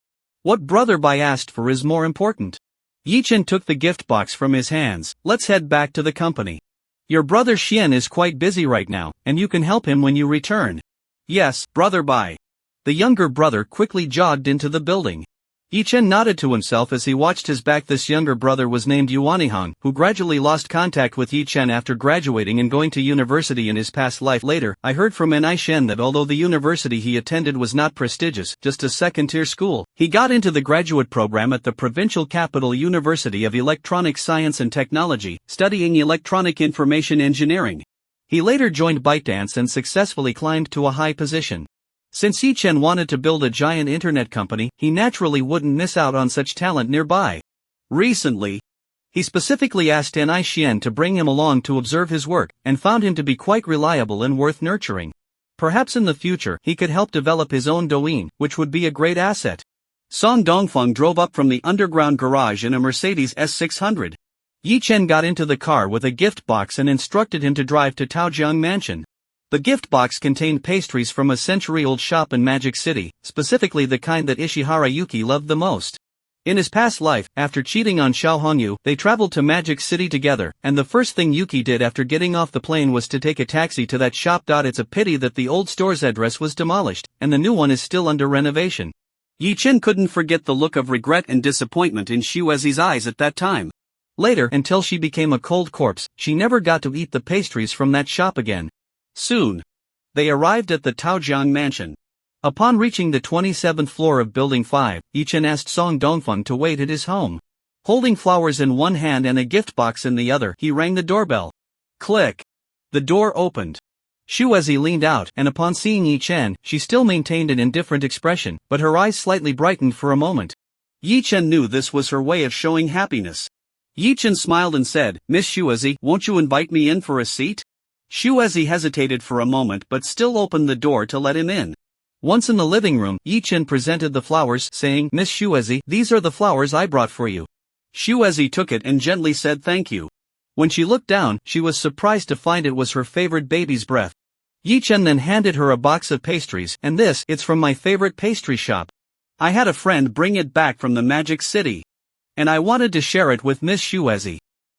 What Brother Bai asked for is more important. Yi Chen took the gift box from his hands. Let's head back to the company. Your brother Xian is quite busy right now, and you can help him when you return. Yes, Brother Bai. The younger brother quickly jogged into the building. Yi Chen nodded to himself as he watched his back. This younger brother was named Yuanihong, who gradually lost contact with Yi Chen after graduating and going to university in his past life. Later, I heard from Ni Shen that although the university he attended was not prestigious, just a second-tier school, he got into the graduate program at the provincial capital University of Electronic Science and Technology, studying electronic information engineering. He later joined ByteDance and successfully climbed to a high position. Since Yi Chen wanted to build a giant internet company, he naturally wouldn't miss out on such talent nearby. Recently, he specifically asked Ni Shen to bring him along to observe his work, and found him to be quite reliable and worth nurturing. Perhaps in the future he could help develop his own Douyin, which would be a great asset. Song Dongfeng drove up from the underground garage in a Mercedes S600. Yi Chen got into the car with a gift box and instructed him to drive to Taojiang Mansion. The gift box contained pastries from a century-old shop in Magic City, specifically the kind that Ishihara Yuki loved the most. In his past life, after cheating on Xiao Hongyu, they traveled to Magic City together, and the first thing Yuki did after getting off the plane was to take a taxi to that shop. It's a pity that the old store's address was demolished, and the new one is still under renovation. Yi Chen couldn't forget the look of regret and disappointment in Xuezi's eyes at that time. Later, until she became a cold corpse, she never got to eat the pastries from that shop again. Soon, they arrived at the Taojiang Mansion. Upon reaching the 27th floor of Building 5, Yi Chen asked Song Dongfeng to wait at his home. Holding flowers in one hand and a gift box in the other, he rang the doorbell. Click. The door opened. Xuezi leaned out, and upon seeing Yi Chen, she still maintained an indifferent expression, but her eyes slightly brightened for a moment. Yi Chen knew this was her way of showing happiness. Yi Chen smiled and said, Miss Xuezi, won't you invite me in for a seat? Xuezi hesitated for a moment but still opened the door to let him in. Once in the living room, Yi Chen presented the flowers, saying, Miss Xuezi, these are the flowers I brought for you. Xuezi took it and gently said thank you. When she looked down, she was surprised to find it was her favorite baby's breath. Yi Chen then handed her a box of pastries, and it's from my favorite pastry shop. I had a friend bring it back from the Magic City, and I wanted to share it with Miss Xuezi.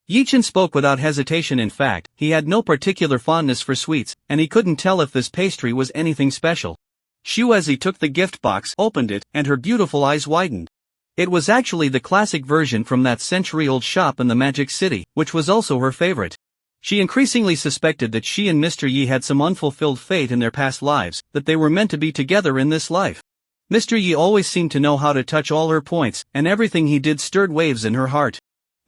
Yi Chen spoke without hesitation. In fact, he had no particular fondness for sweets, and he couldn't tell if this pastry was anything special. Xuezi took the gift box, opened it, and her beautiful eyes widened. It was actually the classic version from that century-old shop in the Magic City, which was also her favorite. She increasingly suspected that she and Mr. Yi had some unfulfilled fate in their past lives, that they were meant to be together in this life. Mr. Yi always seemed to know how to touch all her points, and everything he did stirred waves in her heart.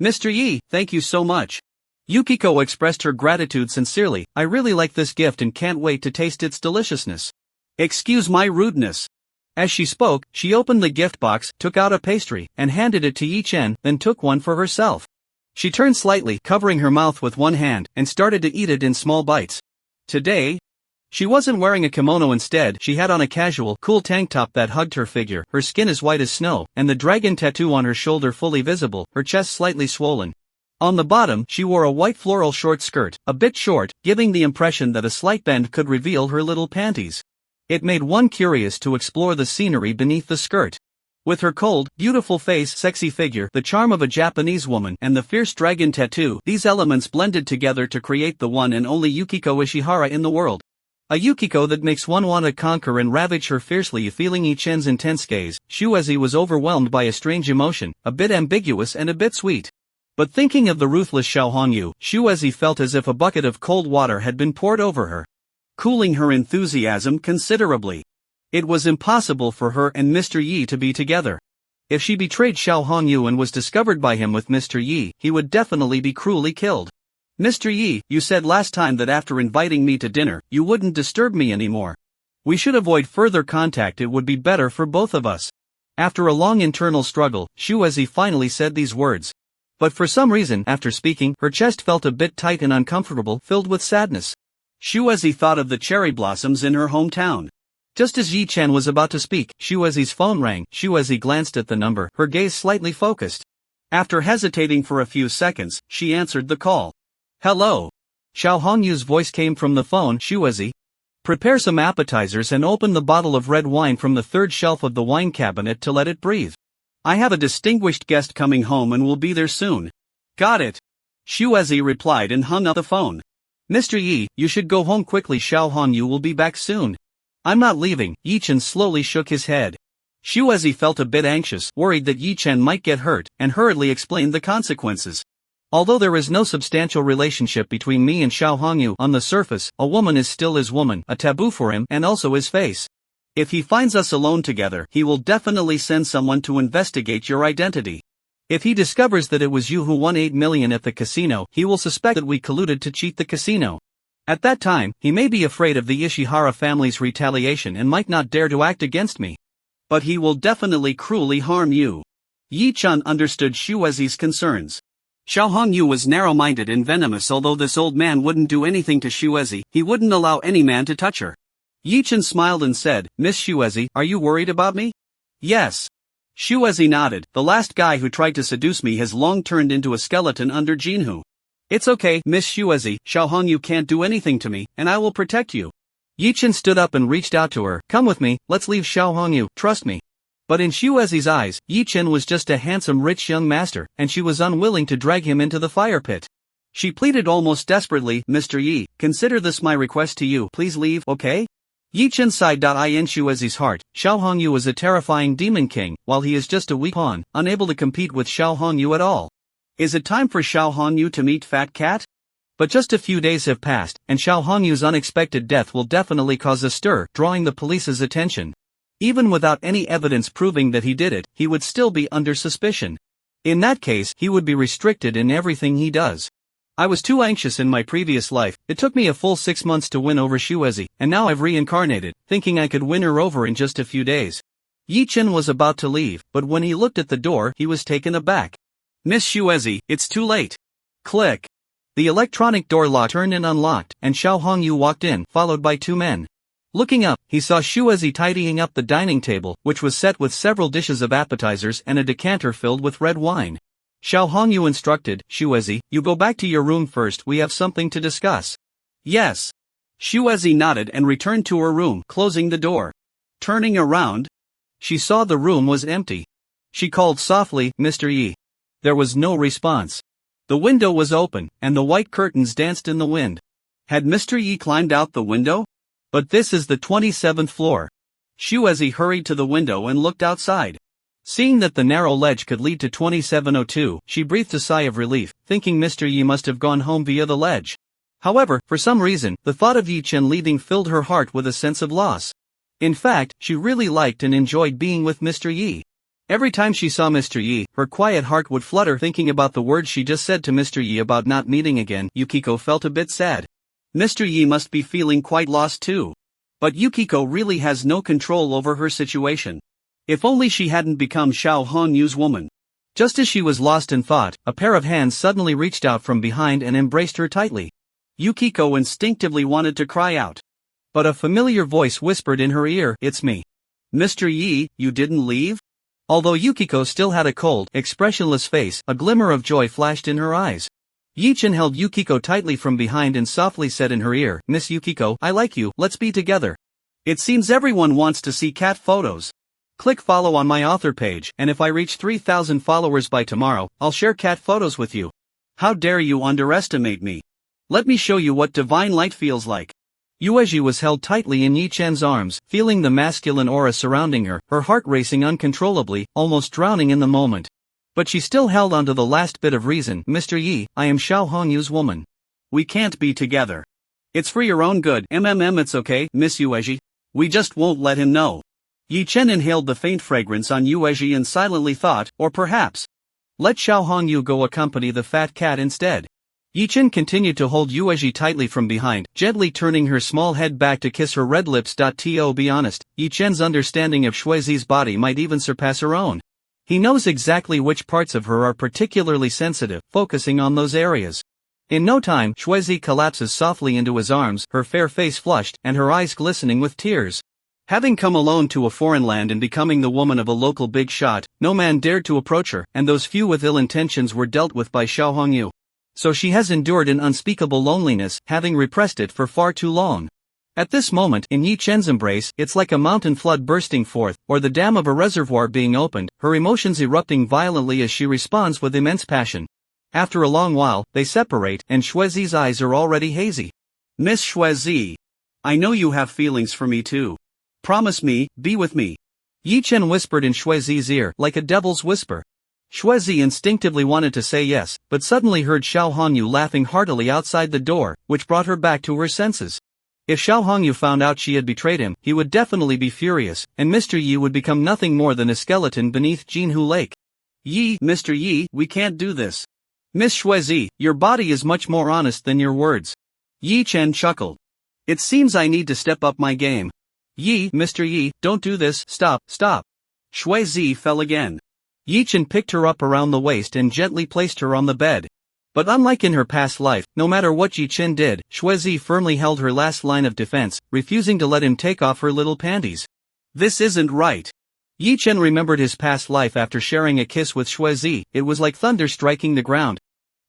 Mr. Yi, thank you so much. Yukiko expressed her gratitude sincerely. I really like this gift and can't wait to taste its deliciousness. Excuse my rudeness. As she spoke, she opened the gift box, took out a pastry, and handed it to Yi Chen, then took one for herself. She turned slightly, covering her mouth with one hand, and started to eat it in small bites. Today, she wasn't wearing a kimono. Instead, she had on a casual, cool tank top that hugged her figure, her skin as white as snow, and the dragon tattoo on her shoulder fully visible, her chest slightly swollen. On the bottom, she wore a white floral short skirt, a bit short, giving the impression that a slight bend could reveal her little panties. It made one curious to explore the scenery beneath the skirt. With her cold, beautiful face, sexy figure, the charm of a Japanese woman, and the fierce dragon tattoo, these elements blended together to create the one and only Yukiko Ishihara in the world. A Yukiko that makes one want to conquer and ravage her fiercely. Feeling Yi Chen's intense gaze, Xuezi was overwhelmed by a strange emotion, a bit ambiguous and a bit sweet. But thinking of the ruthless Xiao Hongyu, Xuezi felt as if a bucket of cold water had been poured over her, cooling her enthusiasm considerably. It was impossible for her and Mr. Yi to be together. If she betrayed Xiao Hongyu and was discovered by him with Mr. Yi, he would definitely be cruelly killed. Mr. Yi, you said last time that after inviting me to dinner, you wouldn't disturb me anymore. We should avoid further contact. It would be better for both of us. After a long internal struggle, Xuezi finally said these words. But for some reason, after speaking, her chest felt a bit tight and uncomfortable, filled with sadness. Xuezi thought of the cherry blossoms in her hometown. Just as Yi Chen was about to speak, Shuezi's phone rang. Shuezi glanced at the number, her gaze slightly focused. After hesitating for a few seconds, she answered the call. Hello. Xiao Hongyu's voice came from the phone. Shuezi. Prepare some appetizers and open the bottle of red wine from the third shelf of the wine cabinet to let it breathe. I have a distinguished guest coming home and will be there soon. Got it. Shuezi replied and hung up the phone. Mr. Yi, you should go home quickly. Xiao Hongyu will be back soon. I'm not leaving. Yi Chen slowly shook his head. Shuezi felt a bit anxious, worried that Yi Chen might get hurt, and hurriedly explained the consequences. Although there is no substantial relationship between me and Xiao Hongyu on the surface, a woman is still his woman, a taboo for him, and also his face. If he finds us alone together, he will definitely send someone to investigate your identity. If he discovers that it was you who won 8 million at the casino, he will suspect that we colluded to cheat the casino. At that time, he may be afraid of the Ishihara family's retaliation and might not dare to act against me. But he will definitely cruelly harm you. Yi Chen understood Shuezi's concerns. Xiao Hongyu was narrow-minded and venomous. Although this old man wouldn't do anything to Shuezi, he wouldn't allow any man to touch her. Yi Chen smiled and said, Miss Shuezi, are you worried about me? Yes. Shuezi nodded. The last guy who tried to seduce me has long turned into a skeleton under Jinhu. It's okay, Miss Shuezi, Xiao Hongyu can't do anything to me, and I will protect you. Yi Chen stood up and reached out to her. Come with me, let's leave Xiao Hongyu, trust me. But in Shuezi's eyes, Yi Chen was just a handsome rich young master, and she was unwilling to drag him into the fire pit. She pleaded almost desperately, Mr. Yi, consider this my request to you, please leave, okay? Yi Chen sighed. In Shuezi's heart, Xiao Hongyu is a terrifying demon king, while he is just a weak pawn, unable to compete with Xiao Hongyu at all. Is it time for Xiao Hongyu to meet Fat Cat? But just a few days have passed, and Xiao Hongyu's unexpected death will definitely cause a stir, drawing the police's attention. Even without any evidence proving that he did it, he would still be under suspicion. In that case, he would be restricted in everything he does. I was too anxious in my previous life. It took me a full 6 months to win over Shuezi, and now I've reincarnated, thinking I could win her over in just a few days. Yi Chen was about to leave, but when he looked at the door, he was taken aback. Miss Shuezi, it's too late. Click. The electronic door lock turned and unlocked, and Xiao Hongyu walked in, followed by 2 men. Looking up, he saw Shuezi tidying up the dining table, which was set with several dishes of appetizers and a decanter filled with red wine. Xiao Hongyu instructed, Shuezi, you go back to your room first, we have something to discuss. Yes. Shuezi nodded and returned to her room, closing the door. Turning around, she saw the room was empty. She called softly, Mr. Yi. There was no response. The window was open, and the white curtains danced in the wind. Had Mr. Yi climbed out the window? But this is the 27th floor. Shuezi hurried to the window and looked outside. Seeing that the narrow ledge could lead to 2702, she breathed a sigh of relief, thinking Mr. Yi must have gone home via the ledge. However, for some reason, the thought of Yi Chen leaving filled her heart with a sense of loss. In fact, she really liked and enjoyed being with Mr. Yi. Every time she saw Mr. Yi, her quiet heart would flutter thinking about the words she just said to Mr. Yi about not meeting again. Yukiko felt a bit sad. Mr. Yi must be feeling quite lost too. But Yukiko really has no control over her situation. If only she hadn't become Xiao Honyu's woman. Just as she was lost in thought, a pair of hands suddenly reached out from behind and embraced her tightly. Yukiko instinctively wanted to cry out. But a familiar voice whispered in her ear, It's me. Mr. Yi, you didn't leave? Although Yukiko still had a cold, expressionless face, a glimmer of joy flashed in her eyes. Yi Chen held Yukiko tightly from behind and softly said in her ear, Miss Yukiko, I like you, let's be together. It seems everyone wants to see cat photos. Click follow on my author page, and if I reach 3,000 followers by tomorrow, I'll share cat photos with you. How dare you underestimate me? Let me show you what divine light feels like. Yuezhi was held tightly in Yi Chen's arms, feeling the masculine aura surrounding her, her heart racing uncontrollably, almost drowning in the moment. But she still held on to the last bit of reason. Mr. Yi, I am Xiao Hongyu's woman. We can't be together. It's for your own good. It's okay, Miss Yuezhi. We just won't let him know. Yi Chen inhaled the faint fragrance on Yuezhi and silently thought, or perhaps, let Xiao Hongyu go accompany the fat cat instead. Yi Chen continued to hold Yuezhi tightly from behind, gently turning her small head back to kiss her red lips. To be honest, Yi Chen's understanding of Shuezi's body might even surpass her own. He knows exactly which parts of her are particularly sensitive, focusing on those areas. In no time, Shuezi collapses softly into his arms, her fair face flushed, and her eyes glistening with tears. Having come alone to a foreign land and becoming the woman of a local big shot, no man dared to approach her, and those few with ill intentions were dealt with by Xiao Hongyu. So she has endured an unspeakable loneliness, having repressed it for far too long. At this moment, in Yi Chen's embrace, it's like a mountain flood bursting forth, or the dam of a reservoir being opened, her emotions erupting violently as she responds with immense passion. After a long while, they separate, and Xuezi's eyes are already hazy. Miss Xuezi, I know you have feelings for me too. Promise me, be with me. Yi Chen whispered in Xuezi's ear, like a devil's whisper. Xuezi instinctively wanted to say yes, but suddenly heard Xiao Hongyu laughing heartily outside the door, which brought her back to her senses. If Xiao Hongyu found out she had betrayed him, he would definitely be furious, and Mr. Yi would become nothing more than a skeleton beneath Jinhu Lake. Mr. Yi, we can't do this. Miss Xuezi, your body is much more honest than your words. Yi Chen chuckled. It seems I need to step up my game. Mr. Yi, don't do this, stop. Xuezi fell again. Yi Chen picked her up around the waist and gently placed her on the bed. But unlike in her past life, no matter what Yi Chen did, Xuezi firmly held her last line of defense, refusing to let him take off her little panties. This isn't right. Yi Chen remembered his past life after sharing a kiss with Xuezi. It was like thunder striking the ground.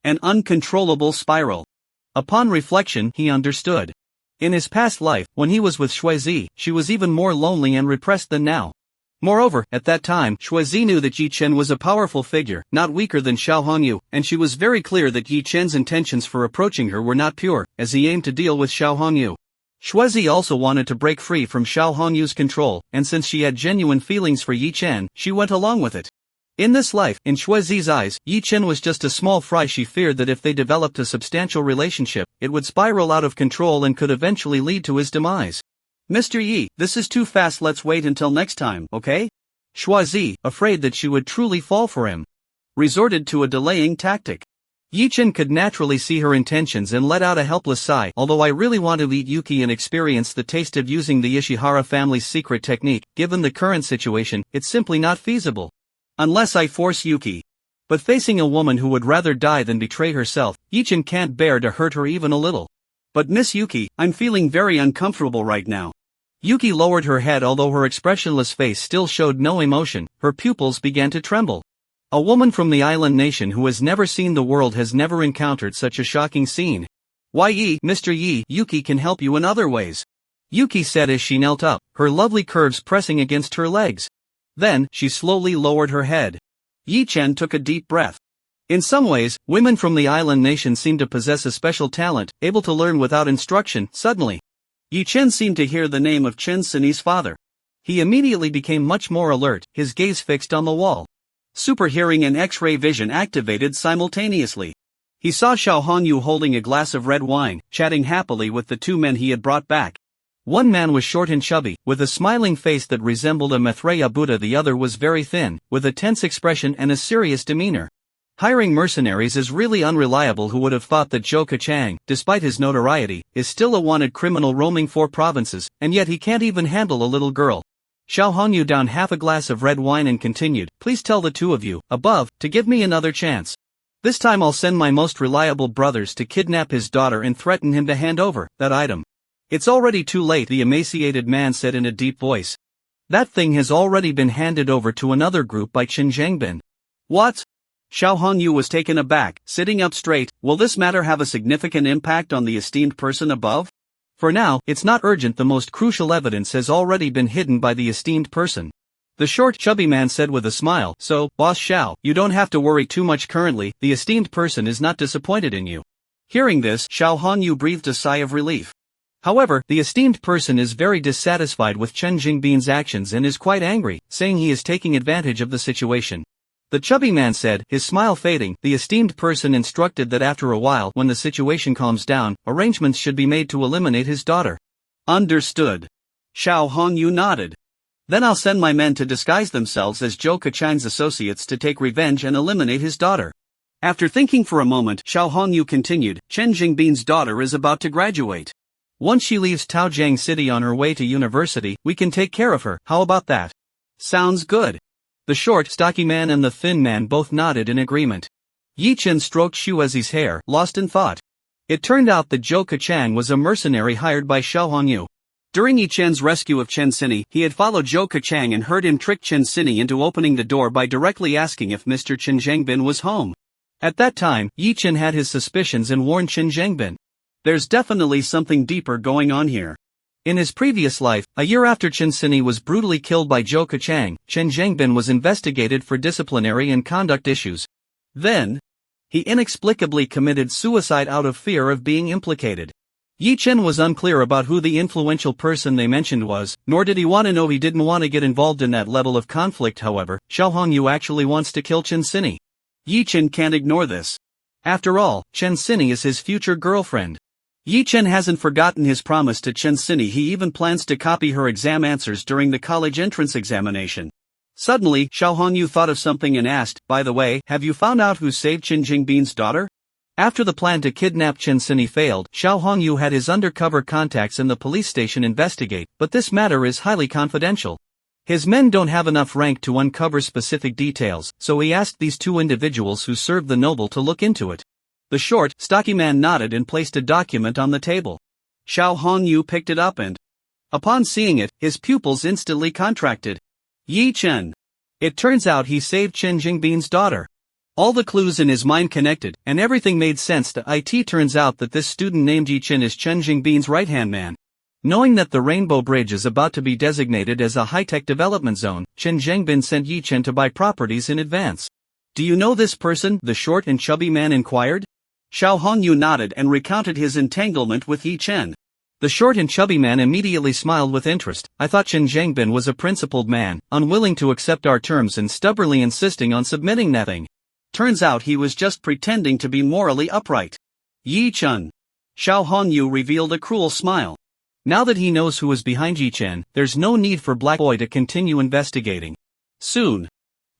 An uncontrollable spiral. Upon reflection, he understood. In his past life, when he was with Xuezi, she was even more lonely and repressed than now. Moreover, at that time, Xuezi knew that Yi Chen was a powerful figure, not weaker than Xiao Hongyu, and she was very clear that Yi Chen's intentions for approaching her were not pure, as he aimed to deal with Xiao Hongyu. Xuezi also wanted to break free from Xiao Hongyu's control, and since she had genuine feelings for Yi Chen, she went along with it. In this life, in Xuezi's eyes, Yi Chen was just a small fry. She feared that if they developed a substantial relationship, it would spiral out of control and could eventually lead to his demise. Mr. Yi, this is too fast, let's wait until next time, okay? Xuezi, afraid that she would truly fall for him, resorted to a delaying tactic. Yi Chen could naturally see her intentions and let out a helpless sigh. Although I really want to eat Yuki and experience the taste of using the Ishihara family's secret technique, given the current situation, it's simply not feasible. Unless I force Yuki. But facing a woman who would rather die than betray herself, Yi Chen can't bear to hurt her even a little. But Miss Yuki, I'm feeling very uncomfortable right now. Yuki lowered her head. Although her expressionless face still showed no emotion, her pupils began to tremble. A woman from the island nation who has never seen the world has never encountered such a shocking scene. Why Mr. Yi, Yuki can help you in other ways, Yuki said as she knelt up, her lovely curves pressing against her legs. Then, she slowly lowered her head. Yi Chen took a deep breath. In some ways, women from the island nation seem to possess a special talent, able to learn without instruction. Suddenly, Yi Chen seemed to hear the name of Chen Sini's father. He immediately became much more alert, his gaze fixed on the wall. Super hearing and X-ray vision activated simultaneously. He saw Xiao Hongyu holding a glass of red wine, chatting happily with the two men he had brought back. One man was short and chubby, with a smiling face that resembled a Maitreya Buddha. The other was very thin, with a tense expression and a serious demeanor. Hiring mercenaries is really unreliable. Who would have thought that Zhou Keqiang, despite his notoriety, is still a wanted criminal roaming 4 provinces, and yet he can't even handle a little girl. Xiao Hongyu downed half a glass of red wine and continued, please tell the two of you, above, to give me another chance. This time I'll send my most reliable brothers to kidnap his daughter and threaten him to hand over that item. It's already too late, the emaciated man said in a deep voice. That thing has already been handed over to another group by Chen Zhangbin. What? Xiao Hongyu was taken aback, sitting up straight. Will this matter have a significant impact on the esteemed person above? For now, it's not urgent. The most crucial evidence has already been hidden by the esteemed person. The short, chubby man said with a smile, so, Boss Xiao, you don't have to worry too much currently, the esteemed person is not disappointed in you. Hearing this, Xiao Hongyu breathed a sigh of relief. However, the esteemed person is very dissatisfied with Chen Jingbin's actions and is quite angry, saying he is taking advantage of the situation. The chubby man said, his smile fading. The esteemed person instructed that after a while, when the situation calms down, arrangements should be made to eliminate his daughter. Understood. Xiao Hongyu nodded. Then I'll send my men to disguise themselves as Zhou Keqiang's associates to take revenge and eliminate his daughter. After thinking for a moment, Xiao Hongyu continued, Chen Jingbin's daughter is about to graduate. Once she leaves Taojiang City on her way to university, we can take care of her. How about that? Sounds good. The short, stocky man and the thin man both nodded in agreement. Yi Chen stroked Xuezi's hair, lost in thought. It turned out that Zhou Keqiang was a mercenary hired by Xiao Hongyu. During Yi Chen's rescue of Chen Sini, he had followed Zhou Kachang and heard him trick Chen Sini into opening the door by directly asking if Mr. Chen Zhengbin was home. At that time, Yi Chen had his suspicions and warned Chen Zhengbin. There's definitely something deeper going on here. In his previous life, a year after Chen Sini was brutally killed by Zhou Kachang, Chen Zhengbin was investigated for disciplinary and conduct issues. Then, he inexplicably committed suicide out of fear of being implicated. Yi Chen was unclear about who the influential person they mentioned was, nor did he want to know. He didn't want to get involved in that level of conflict. However, Xiao Hongyu actually wants to kill Chen Sini. Yi Chen can't ignore this. After all, Chen Sini is his future girlfriend. Yi Chen hasn't forgotten his promise to Chen Sini. He even plans to copy her exam answers during the college entrance examination. Suddenly, Xiao Hongyu thought of something and asked, "By the way, have you found out who saved Chen Jingbin's daughter?" After the plan to kidnap Chen Sini failed, Xiao Hongyu had his undercover contacts in the police station investigate, but this matter is highly confidential. His men don't have enough rank to uncover specific details, so he asked these two individuals who served the noble to look into it. The short, stocky man nodded and placed a document on the table. Xiao Hongyu picked it up and, upon seeing it, his pupils instantly contracted. Yi Chen. It turns out he saved Chen Jingbin's daughter. All the clues in his mind connected, and everything made sense to it. Turns out that this student named Yi Chen is Chen Jingbin's right-hand man. Knowing that the Rainbow Bridge is about to be designated as a high-tech development zone, Chen Zhengbin sent Yi Chen to buy properties in advance. "Do you know this person?" the short and chubby man inquired. Xiao Hongyu nodded and recounted his entanglement with Yi Chen. The short and chubby man immediately smiled with interest. "I thought Chen Zhengbin was a principled man, unwilling to accept our terms and stubbornly insisting on submitting nothing. Turns out he was just pretending to be morally upright." Yi Chen. Xiao Hongyu revealed a cruel smile. Now that he knows who is behind Yi Chen, there's no need for Black Boy to continue investigating. Soon,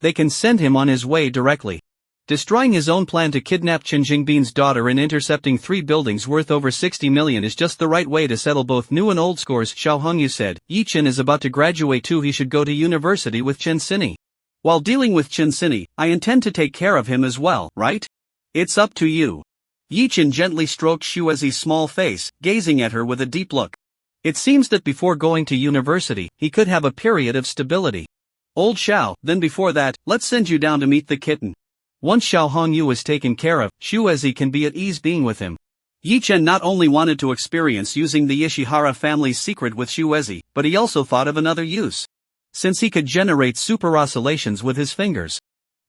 they can send him on his way directly. Destroying his own plan to kidnap Chen Jingbin's daughter and intercepting 3 buildings worth over 60 million is just the right way to settle both new and old scores, Xiao Hongyu said. Yi Chen is about to graduate too. He should go to university with Chen Sini. While dealing with Chen Sini, I intend to take care of him as well, right? It's up to you. Yi Chen gently stroked Shuezi's small face, gazing at her with a deep look. It seems that before going to university, he could have a period of stability. Old Xiao, then before that, let's send you down to meet the kitten. Once Xiao Hongyu is taken care of, Shuezi can be at ease being with him. Yi Chen not only wanted to experience using the Ishihara family's secret with Shuezi, but he also thought of another use. Since he could generate super oscillations with his fingers,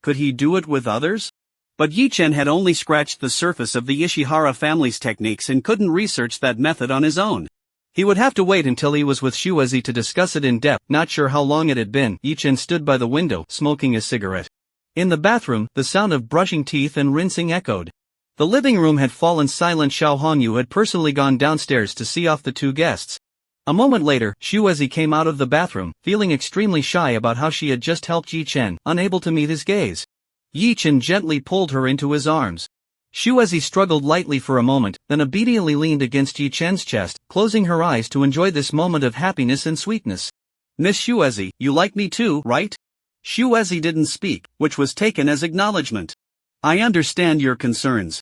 could he do it with others? But Yi Chen had only scratched the surface of the Ishihara family's techniques and couldn't research that method on his own. He would have to wait until he was with Shuezi to discuss it in depth. Not sure how long it had been, Yi Chen stood by the window, smoking a cigarette. In the bathroom, the sound of brushing teeth and rinsing echoed. The living room had fallen silent. Xiao Hongyu had personally gone downstairs to see off the 2 guests. A moment later, Shuezi came out of the bathroom, feeling extremely shy about how she had just helped Yi Chen, unable to meet his gaze. Yi Chen gently pulled her into his arms. Shuezi struggled lightly for a moment, then obediently leaned against Yi Chen's chest, closing her eyes to enjoy this moment of happiness and sweetness. "Miss Shuezi, you like me too, right?" Shuezi didn't speak, which was taken as acknowledgement. "I understand your concerns.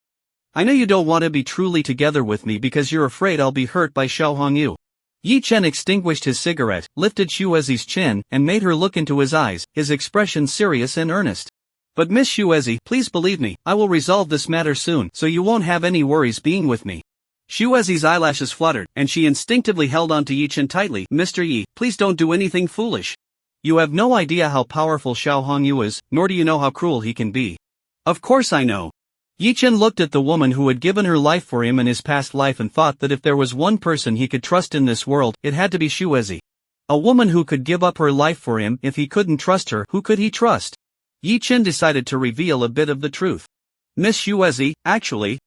I know you don't want to be truly together with me because you're afraid I'll be hurt by Xiao Hongyu." Yi Chen extinguished his cigarette, lifted Shuezi's chin, and made her look into his eyes, his expression serious and earnest. "But Miss Shuezi, please believe me, I will resolve this matter soon, so you won't have any worries being with me." Shuezi's eyelashes fluttered, and she instinctively held on to Yi Chen tightly. "Mr. Yi, please don't do anything foolish. You have no idea how powerful Xiao Hongyu is, nor do you know how cruel he can be." "Of course I know." Yi Chen looked at the woman who had given her life for him in his past life and thought that if there was one person he could trust in this world, it had to be Shuezi. A woman who could give up her life for him. If he couldn't trust her, who could he trust? Yi Chen decided to reveal a bit of the truth. "Miss Shuezi, actually,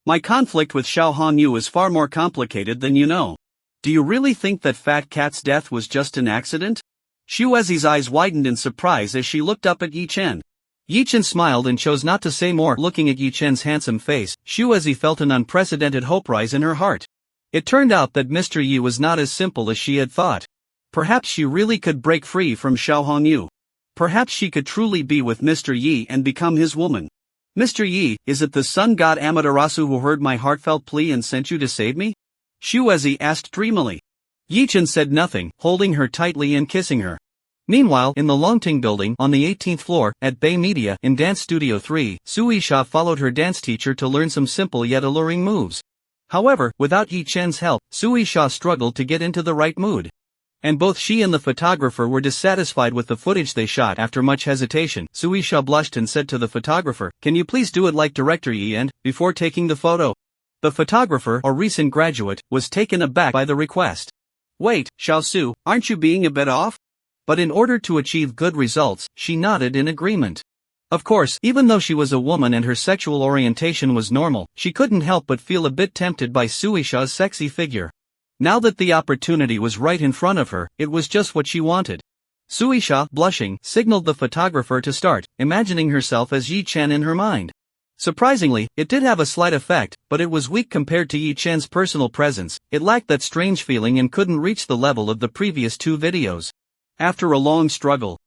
my conflict with Xiao Hongyu is far more complicated than you know. Do you really think that Fat Cat's death was just an accident?" Shuezi's eyes widened in surprise as she looked up at Yi Chen. Yi Chen smiled and chose not to say more. Looking at Yi Chen's handsome face, Shuezi felt an unprecedented hope rise in her heart. It turned out that Mr. Yi was not as simple as she had thought. Perhaps she really could break free from Xiao Hongyu. Perhaps she could truly be with Mr. Yi and become his woman. "Mr. Yi, is it the sun god Amaterasu who heard my heartfelt plea and sent you to save me?" Shuezi asked dreamily. Yi-chan said nothing, holding her tightly and kissing her. Meanwhile, in the Longting building on the 18th floor, at Bay Media, in Dance Studio 3, Sui-sha followed her dance teacher to learn some simple yet alluring moves. However, without Yi-chan's help, Sui-sha struggled to get into the right mood. And both she and the photographer were dissatisfied with the footage they shot. After much hesitation, Sui-sha blushed and said to the photographer, "Can you please do it like Director Yi?" And, before taking the photo, the photographer, a recent graduate, was taken aback by the request. "Wait, Xiaosu, aren't you being a bit off?" But in order to achieve good results, she nodded in agreement. Of course, even though she was a woman and her sexual orientation was normal, she couldn't help but feel a bit tempted by Sui-sha's sexy figure. Now that the opportunity was right in front of her, it was just what she wanted. Sui-sha, blushing, signaled the photographer to start, imagining herself as Yi-chan in her mind. Surprisingly, it did have a slight effect, but it was weak compared to Yi-chan's personal presence. It lacked that strange feeling and couldn't reach the level of the previous two videos. After a long struggle,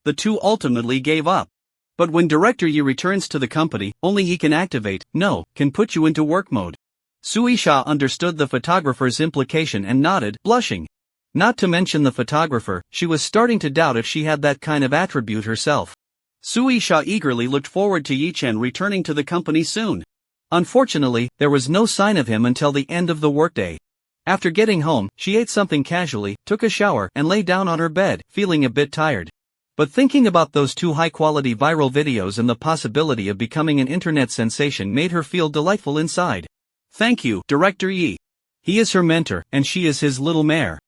the two ultimately gave up. But when Director Yi returns to the company, only he can can put you into work mode. Sui-sha understood the photographer's implication and nodded, blushing. Not to mention the photographer, she was starting to doubt if she had that kind of attribute herself. Sui-sha eagerly looked forward to Yi-chan returning to the company soon. Unfortunately, there was no sign of him until the end of the workday. After getting home, she ate something casually, took a shower, and lay down on her bed, feeling a bit tired. But thinking about those two high-quality viral videos and the possibility of becoming an internet sensation made her feel delightful inside. Thank you, Director Yi. He is her mentor, and she is his little mare.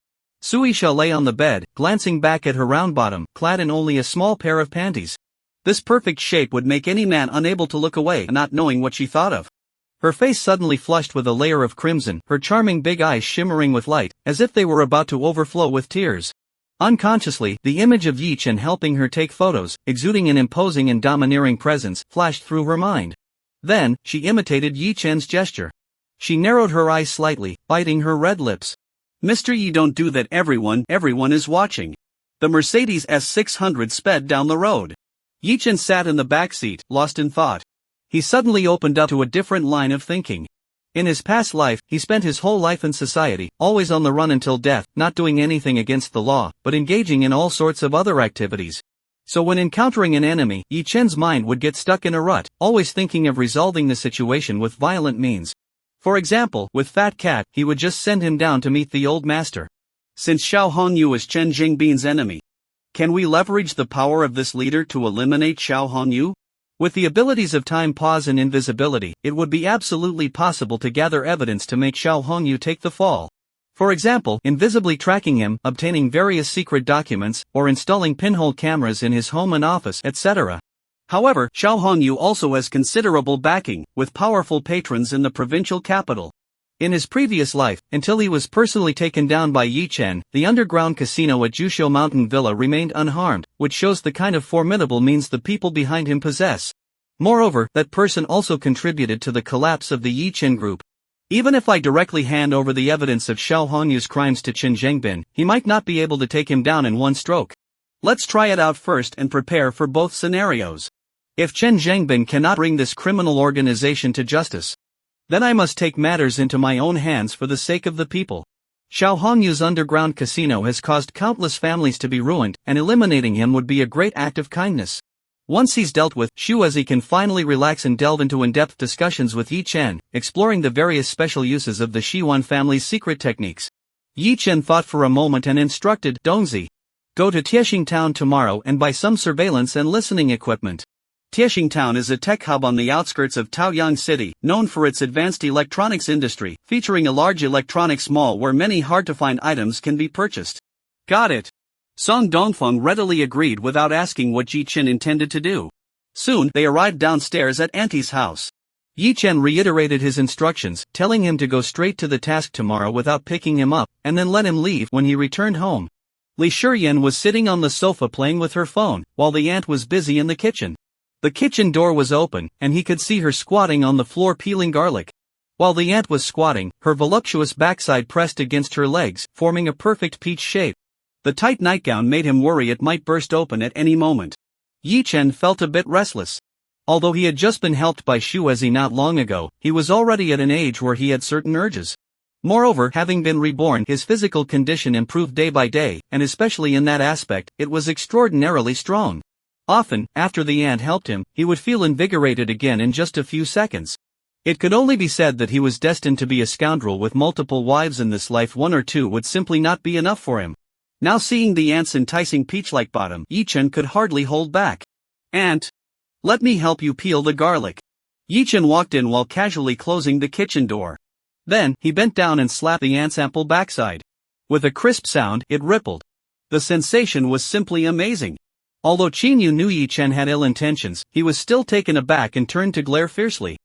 Sui-sha lay on the bed, glancing back at her round bottom, clad in only a small pair of panties. This perfect shape would make any man unable to look away, not knowing what she thought of. Her face suddenly flushed with a layer of crimson, her charming big eyes shimmering with light, as if they were about to overflow with tears. Unconsciously, the image of Yi-chan helping her take photos, exuding an imposing and domineering presence, flashed through her mind. Then, she imitated Yi-chan's gesture. She narrowed her eyes slightly, biting her red lips. "Mr. Yi, don't do that, everyone is watching." The Mercedes S600 sped down the road. Yi-chan sat in the back seat, lost in thought. He suddenly opened up to a different line of thinking. In his past life, he spent his whole life in society, always on the run until death, not doing anything against the law, but engaging in all sorts of other activities. So when encountering an enemy, Yi-chan's mind would get stuck in a rut, always thinking of resolving the situation with violent means. For example, with Fat Cat, he would just send him down to meet the old master. Since Xiao Hongyu is Chen Jingbin's enemy, can we leverage the power of this leader to eliminate Xiao Hongyu? With the abilities of time pause and invisibility, it would be absolutely possible to gather evidence to make Xiao Hongyu take the fall. For example, invisibly tracking him, obtaining various secret documents, or installing pinhole cameras in his home and office, etc. However, Xiao Hongyu also has considerable backing, with powerful patrons in the provincial capital. In his previous life, until he was personally taken down by Yi-chan, the underground casino at Jusho Mountain Villa remained unharmed, which shows the kind of formidable means the people behind him possess. Moreover, that person also contributed to the collapse of the Yi-chan group. Even if I directly hand over the evidence of Xiao Hongyu's crimes to Chen Zhengbin, he might not be able to take him down in one stroke. Let's try it out first and prepare for both scenarios. If Chen Zhengbin cannot bring this criminal organization to justice, then I must take matters into my own hands for the sake of the people. Xiao Hongyu's underground casino has caused countless families to be ruined, and eliminating him would be a great act of kindness. Once he's dealt with, Shuezi can finally relax and delve into in-depth discussions with Yi-chan, exploring the various special uses of the Shiwan family's secret techniques. Yi-chan thought for a moment and instructed Dongzi, "Go to Tiexing Town tomorrow and buy some surveillance and listening equipment." Tiexing Town is a tech hub on the outskirts of Taoyang City, known for its advanced electronics industry, featuring a large electronics mall where many hard-to-find items can be purchased. Got it. Song Dongfeng readily agreed without asking what Yi-chan intended to do. Soon, they arrived downstairs at Auntie's house. Yi-chan reiterated his instructions, telling him to go straight to the task tomorrow without picking him up, and then let him leave when he returned home. Li Shiyan was sitting on the sofa playing with her phone, while the aunt was busy in the kitchen. The kitchen door was open, and he could see her squatting on the floor peeling garlic. While the aunt was squatting, her voluptuous backside pressed against her legs, forming a perfect peach shape. The tight nightgown made him worry it might burst open at any moment. Yi-chan felt a bit restless. Although he had just been helped by Shuezi not long ago, he was already at an age where he had certain urges. Moreover, having been reborn, his physical condition improved day by day, and especially in that aspect, it was extraordinarily strong. Often, after the ant helped him, he would feel invigorated again in just a few seconds. It could only be said that he was destined to be a scoundrel with multiple wives in this life. One or two would simply not be enough for him. Now seeing the ant's enticing peach-like bottom, Yi-chen could hardly hold back. "Ant, let me help you peel the garlic." Yi-chen walked in while casually closing the kitchen door. Then, he bent down and slapped the ant's ample backside. With a crisp sound, it rippled. The sensation was simply amazing. Although Qinyu knew Yi-chen had ill intentions, he was still taken aback and turned to glare fiercely.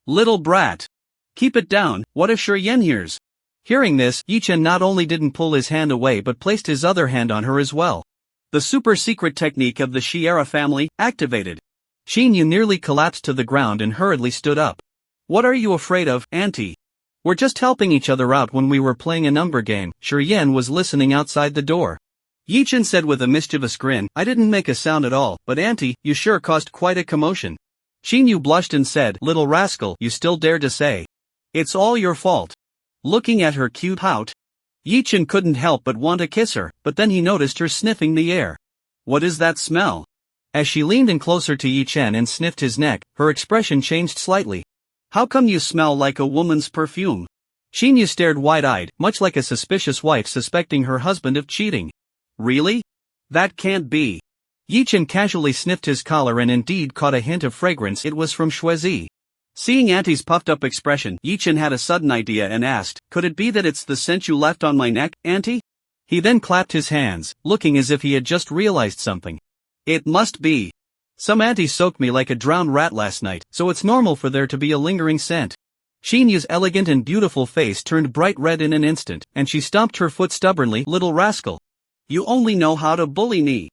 "Little brat! Keep it down, what if Yen hears?" Hearing this, Yi-chen not only didn't pull his hand away but placed his other hand on her as well. The super-secret technique of the Shiera family, activated. Qinyu nearly collapsed to the ground and hurriedly stood up. "What are you afraid of, Auntie? We're just helping each other out when we were playing a number game." Yen was listening outside the door. Yi-chen said with a mischievous grin, "I didn't make a sound at all, but Auntie, you sure caused quite a commotion." Qinyu blushed and said, "Little rascal, you still dare to say it's all your fault." Looking at her cute pout, Yi-chen couldn't help but want to kiss her, but then he noticed her sniffing the air. "What is that smell?" As she leaned in closer to Yi-chen and sniffed his neck, her expression changed slightly. "How come you smell like a woman's perfume?" Qinyu stared wide-eyed, much like a suspicious wife suspecting her husband of cheating. "Really? That can't be." Yi-chen casually sniffed his collar and indeed caught a hint of fragrance. It was from Shuizi. Seeing Auntie's puffed-up expression, Yi-chen had a sudden idea and asked, "Could it be that it's the scent you left on my neck, Auntie?" He then clapped his hands, looking as if he had just realized something. "It must be. Some auntie soaked me like a drowned rat last night, so it's normal for there to be a lingering scent." Xinyu's elegant and beautiful face turned bright red in an instant, and she stomped her foot stubbornly. "Little rascal. You only know how to bully me."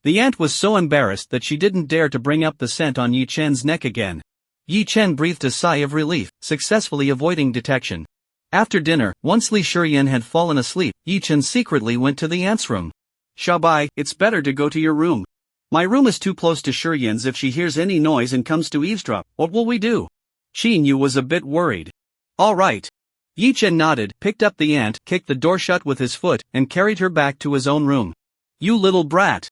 The ant was so embarrassed that she didn't dare to bring up the scent on Yi-chen's neck again. Yi-chen breathed a sigh of relief, successfully avoiding detection. After dinner, once Li Shiyan had fallen asleep, Yi-chen secretly went to the ant's room. "Shabai, it's better to go to your room. My room is too close to Shurian's. If she hears any noise and comes to eavesdrop, what will we do?" Qinyu was a bit worried. "All right." Yi-chen nodded, picked up the ant, kicked the door shut with his foot, and carried her back to his own room. "You little brat.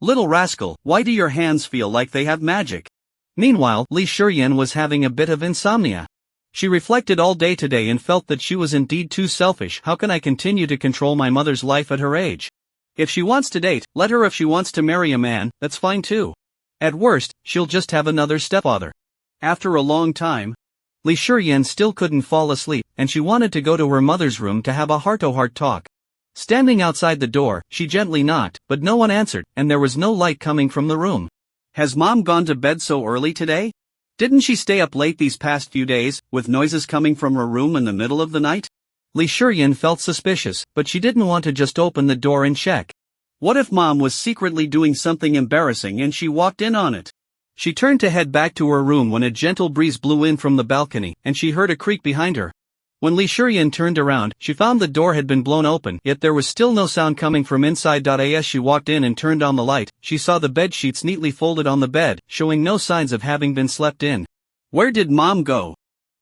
Little rascal, why do your hands feel like they have magic?" Meanwhile, Li Shiyan was having a bit of insomnia. She reflected all day today and felt that she was indeed too selfish. How can I continue to control my mother's life at her age? If she wants to date, let her. If she wants to marry a man, that's fine too. At worst, she'll just have another stepfather. After a long time, Li Shiyan still couldn't fall asleep, and she wanted to go to her mother's room to have a heart-to-heart talk. Standing outside the door, she gently knocked, but no one answered, and there was no light coming from the room. "Has Mom gone to bed so early today? Didn't she stay up late these past few days, with noises coming from her room in the middle of the night?" Li Shiyan felt suspicious, but she didn't want to just open the door and check. What if Mom was secretly doing something embarrassing and she walked in on it? She turned to head back to her room when a gentle breeze blew in from the balcony, and she heard a creak behind her. When Li Shiyan turned around, she found the door had been blown open, yet there was still no sound coming from inside. As she walked in and turned on the light, she saw the bed sheets neatly folded on the bed, showing no signs of having been slept in. Where did Mom go?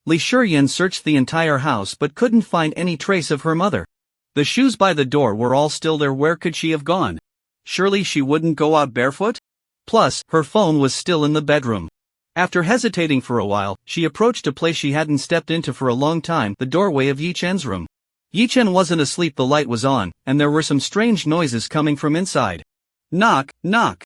Li Shiyan searched the entire house but couldn't find any trace of her mother. The shoes by the door were all still there. Where could she have gone? Surely she wouldn't go out barefoot? Plus, her phone was still in the bedroom. After hesitating for a while, she approached a place she hadn't stepped into for a long time, the doorway of Yi-chen's room. Yi-chen wasn't asleep. The light was on, and there were some strange noises coming from inside. Knock, knock.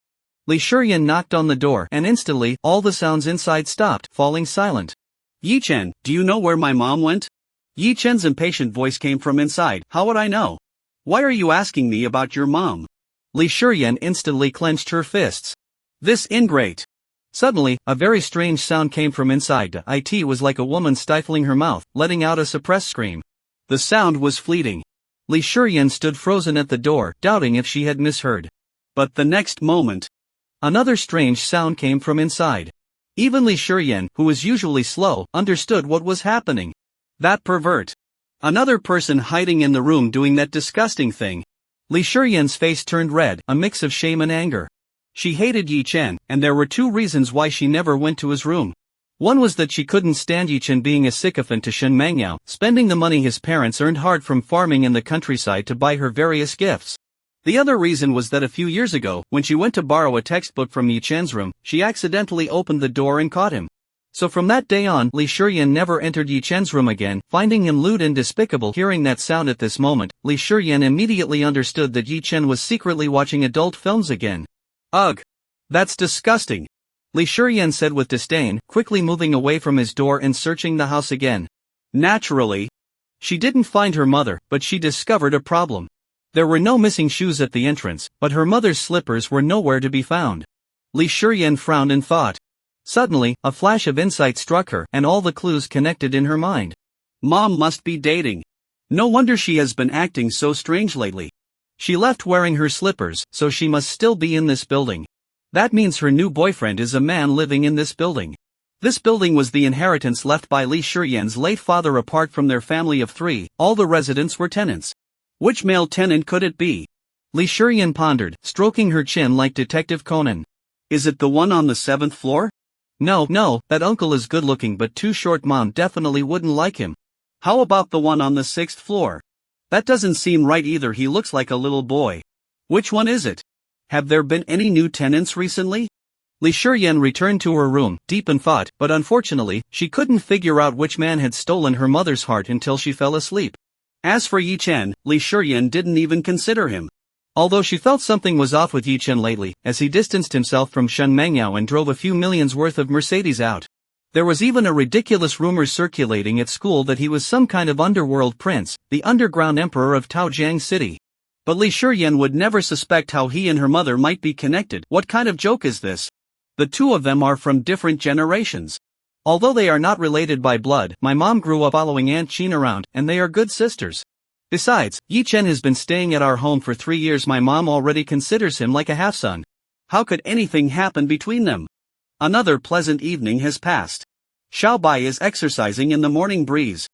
Li Shiyan knocked on the door, and instantly, all the sounds inside stopped, falling silent. "Yi-chen, do you know where my mom went?" Yi-chen's impatient voice came from inside. "How would I know? Why are you asking me about your mom?" Li Shiyan instantly clenched her fists. This ingrate. Suddenly, a very strange sound came from inside. It was like a woman stifling her mouth, letting out a suppressed scream. The sound was fleeting. Li Shiyan stood frozen at the door, doubting if she had misheard. But the next moment, another strange sound came from inside. Even Li Shiyan, who was usually slow, understood what was happening. That pervert. Another person hiding in the room doing that disgusting thing. Li Shiyan's face turned red, a mix of shame and anger. She hated Yi-chen, and there were two reasons why she never went to his room. One was that she couldn't stand Yi Chen being a sycophant to Shen Mangyao, spending the money his parents earned hard from farming in the countryside to buy her various gifts. The other reason was that a few years ago, when she went to borrow a textbook from Yi Chen's room, she accidentally opened the door and caught him. So from that day on, Li Shiyan never entered Yi Chen's room again, finding him lewd and despicable. Hearing that sound at this moment, Li Shiyan immediately understood that Yi Chen was secretly watching adult films again. Ugh! That's disgusting! Li Shiyan said with disdain, quickly moving away from his door and searching the house again. Naturally, she didn't find her mother, but she discovered a problem. There were no missing shoes at the entrance, but her mother's slippers were nowhere to be found. Li Shiyan frowned and thought. Suddenly, a flash of insight struck her, and all the clues connected in her mind. Mom must be dating. No wonder she has been acting so strange lately. She left wearing her slippers, so she must still be in this building. That means her new boyfriend is a man living in this building. This building was the inheritance left by Li Shiyan's late father. Apart from their family of 3, all the residents were tenants. Which male tenant could it be? Li Shiyan pondered, stroking her chin like Detective Conan. Is it the one on the 7th floor? No, that uncle is good looking but too short. Mom definitely wouldn't like him. How about the one on the 6th floor? That doesn't seem right either, he looks like a little boy. Which one is it? Have there been any new tenants recently? Li Shiyan returned to her room, deep in thought, but unfortunately, she couldn't figure out which man had stolen her mother's heart until she fell asleep. As for Yi Chen, Li Shiyan didn't even consider him. Although she felt something was off with Yi Chen lately, as he distanced himself from Shen Mangyao and drove a few millions worth of Mercedes out. There was even a ridiculous rumor circulating at school that he was some kind of underworld prince, the underground emperor of Taojiang City. But Li Shiyan would never suspect how he and her mother might be connected. What kind of joke is this? The two of them are from different generations. Although they are not related by blood, my mom grew up following Aunt Qin around, and they are good sisters. Besides, Yi Chen has been staying at our home for 3 years. My mom already considers him like a half-son. How could anything happen between them? Another pleasant evening has passed. Xiaobai is exercising in the morning breeze.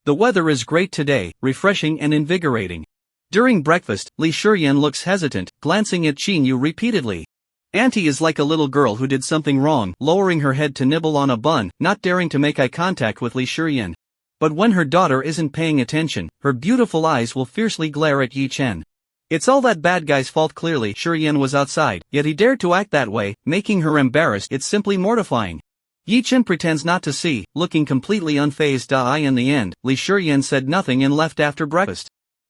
The weather is great today, refreshing and invigorating. During breakfast, Li Shiyan looks hesitant, glancing at Qin Yu repeatedly. Auntie is like a little girl who did something wrong, lowering her head to nibble on a bun, not daring to make eye contact with Li Shiyan. But when her daughter isn't paying attention, her beautiful eyes will fiercely glare at Yi Chen. It's all that bad guy's fault. Clearly, Shiyan was outside, yet he dared to act that way, making her embarrassed. It's simply mortifying. Yi Chen pretends not to see, looking completely unfazed. In the end, Li Shiyan said nothing and left after breakfast.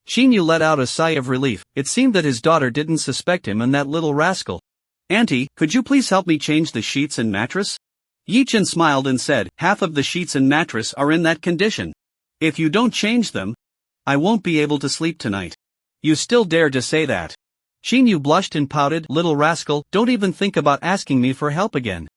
Qin Yu let out a sigh of relief. It seemed that his daughter didn't suspect him and that little rascal. Auntie, could you please help me change the sheets and mattress? Yi Chen smiled and said, half of the sheets and mattress are in that condition. If you don't change them, I won't be able to sleep tonight. You still dare to say that? Qin Yu blushed and pouted. Little rascal, don't even think about asking me for help again.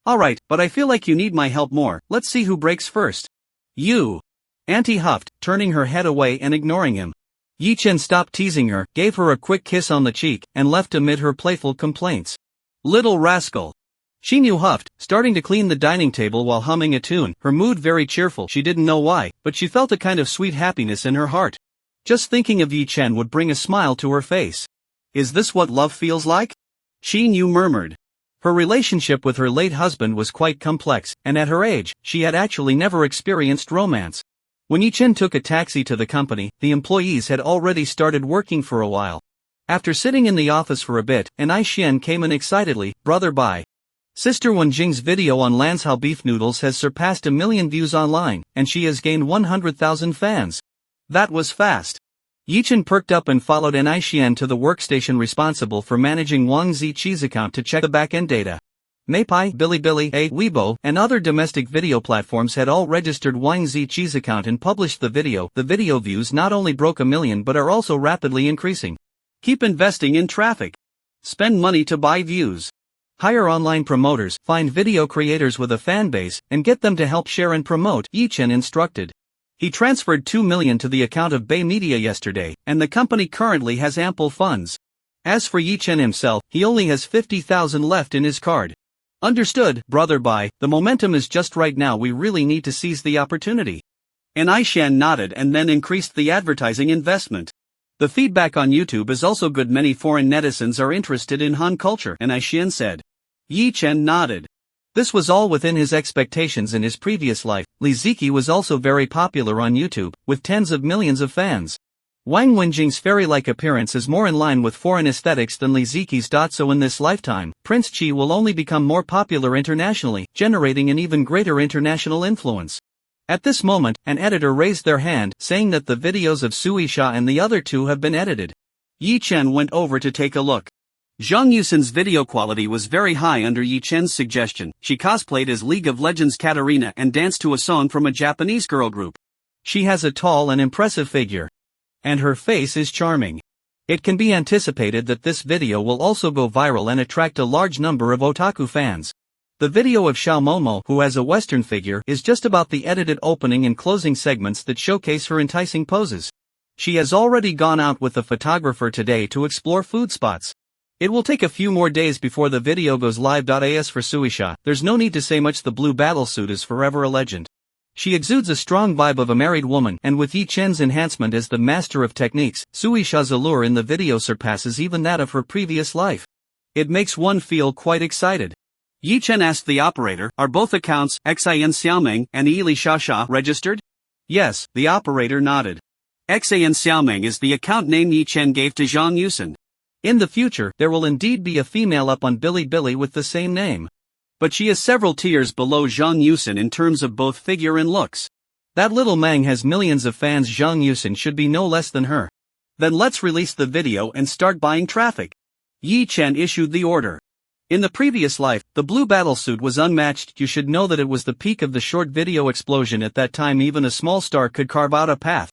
Alright, but I feel like you need my help more. Let's see who breaks first. You. Auntie huffed, turning her head away and ignoring him. Yi Chen stopped teasing her, gave her a quick kiss on the cheek, and left amid her playful complaints. Little rascal. Qin Yu huffed, starting to clean the dining table while humming a tune, her mood very cheerful. She didn't know why, but she felt a kind of sweet happiness in her heart. Just thinking of Yi Chen would bring a smile to her face. Is this what love feels like? Qin Yu murmured. Her relationship with her late husband was quite complex, and at her age, she had actually never experienced romance. When Yi Chen took a taxi to the company, the employees had already started working for a while. After sitting in the office for a bit, an Ai Xian came in excitedly. Brother Bai. Sister Wen Jing's video on Lanzhao beef noodles has surpassed 1 million views online, and she has gained 100,000 fans. That was fast. Yi Chen perked up and followed an Ai Xian to the workstation responsible for managing Wang Ziqi's account to check the back-end data. Meipai, Bilibili, Weibo, and other domestic video platforms had all registered Wang Ziqi's account and published the video. The video views not only broke 1 million but are also rapidly increasing. Keep investing in traffic. Spend money to buy views. Hire online promoters, find video creators with a fan base, and get them to help share and promote, Yi Chen instructed. He transferred 2 million to the account of Bay Media yesterday, and the company currently has ample funds. As for Yi Chen himself, he only has 50,000 left in his card. Understood, Brother Bai, the momentum is just right now. We really need to seize the opportunity. An Ai Xian nodded and then increased the advertising investment. The feedback on YouTube is also good. Many foreign netizens are interested in Han culture, An Ai Xian said. Yi Chen nodded. This was all within his expectations in his previous life. Li Ziki was also very popular on YouTube, with tens of millions of fans. Wang Wenjing's fairy-like appearance is more in line with foreign aesthetics than Li Ziki's. So in this lifetime, Prince Chi will only become more popular internationally, generating an even greater international influence. At this moment, an editor raised their hand, saying that the videos of Suisha and the other two have been edited. Yi Chen went over to take a look. Zhang Yusin's video quality was very high under Yi Chen's suggestion. She cosplayed as League of Legends Katarina and danced to a song from a Japanese girl group. She has a tall and impressive figure. And her face is charming. It can be anticipated that this video will also go viral and attract a large number of otaku fans. The video of Xiao Momo, who has a Western figure, is just about the edited opening and closing segments that showcase her enticing poses. She has already gone out with a photographer today to explore food spots. It will take a few more days before the video goes live. As for Suisha, there's no need to say much. The blue battlesuit is forever a legend. She exudes a strong vibe of a married woman, and with Yi Chen's enhancement as the master of techniques, Suisha's allure in the video surpasses even that of her previous life. It makes one feel quite excited. Yi Chen asked the operator, are both accounts, XAN Xiaoming and Ili Shasha, registered? Yes, The operator nodded. XAN Xiaoming is the account name Yi Chen gave to Zhang Yusin. In the future, there will indeed be a female up on Bilibili with the same name. But she is several tiers below Zhang Yusin in terms of both figure and looks. That little Mang has millions of fans. Zhang Yusin should be no less than her. Then let's release the video and start buying traffic. Yi Chen issued the order. In the previous life, the blue battlesuit was unmatched. You should know that it was the peak of the short video explosion. At that time even a small star could carve out a path.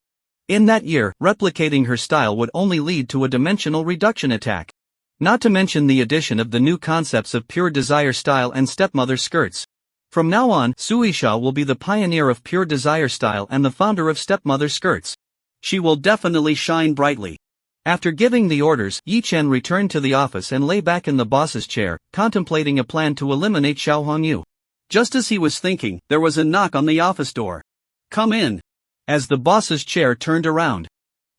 In that year, replicating her style would only lead to a dimensional reduction attack. Not to mention the addition of the new concepts of pure desire style and stepmother skirts. From now on, Suisha will be the pioneer of pure desire style and the founder of stepmother skirts. She will definitely shine brightly. After giving the orders, Yi Chen returned to the office and lay back in the boss's chair, contemplating a plan to eliminate Xiao Hongyu. Just as he was thinking, there was a knock on the office door. Come in. As the boss's chair turned around,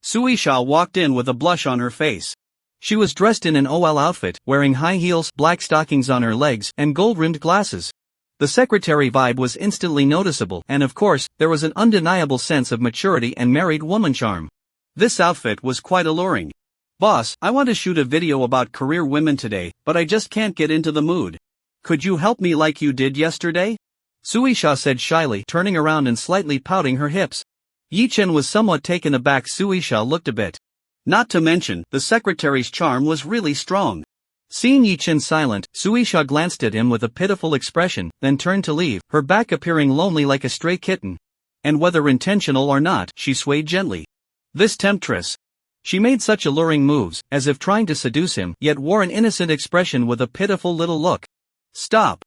Suisha walked in with a blush on her face. She was dressed in an OL outfit, wearing high heels, black stockings on her legs, and gold-rimmed glasses. The secretary vibe was instantly noticeable, and of course, there was an undeniable sense of maturity and married woman charm. This outfit was quite alluring. Boss, I want to shoot a video about career women today, but I just can't get into the mood. Could you help me like you did yesterday? Suisha said shyly, turning around and slightly pouting her hips. Yi Chen was somewhat taken aback. Suisha looked a bit. Not to mention, the secretary's charm was really strong. Seeing Yi Chen silent, Suisha glanced at him with a pitiful expression, then turned to leave, her back appearing lonely like a stray kitten. And whether intentional or not, she swayed gently. This temptress. She made such alluring moves, as if trying to seduce him, yet wore an innocent expression with a pitiful little look. Stop.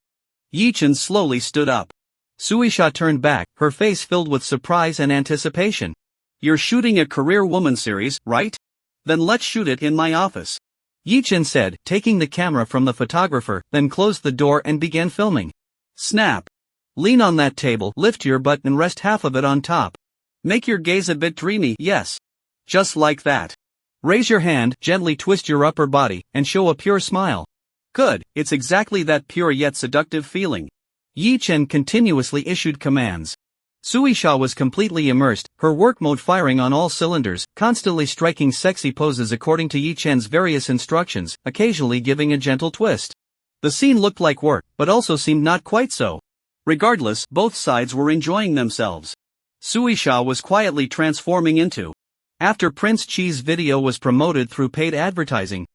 Yi Chen slowly stood up. Suisha turned back, her face filled with surprise and anticipation. You're shooting a career woman series, right? Then let's shoot it in my office. Yi Chen said, taking the camera from the photographer, then closed the door and began filming. Snap. Lean on that table, lift your butt and rest half of it on top. Make your gaze a bit dreamy, yes. Just like that. Raise your hand, gently twist your upper body, and show a pure smile. Good, it's exactly that pure yet seductive feeling. Yi Chen continuously issued commands. Suisha was completely immersed, her work mode firing on all cylinders, constantly striking sexy poses according to Yi Chen's various instructions, occasionally giving a gentle twist. The scene looked like work, but also seemed not quite so. Regardless, both sides were enjoying themselves. Suisha was quietly transforming into. After Prince Chi's video was promoted through paid advertising,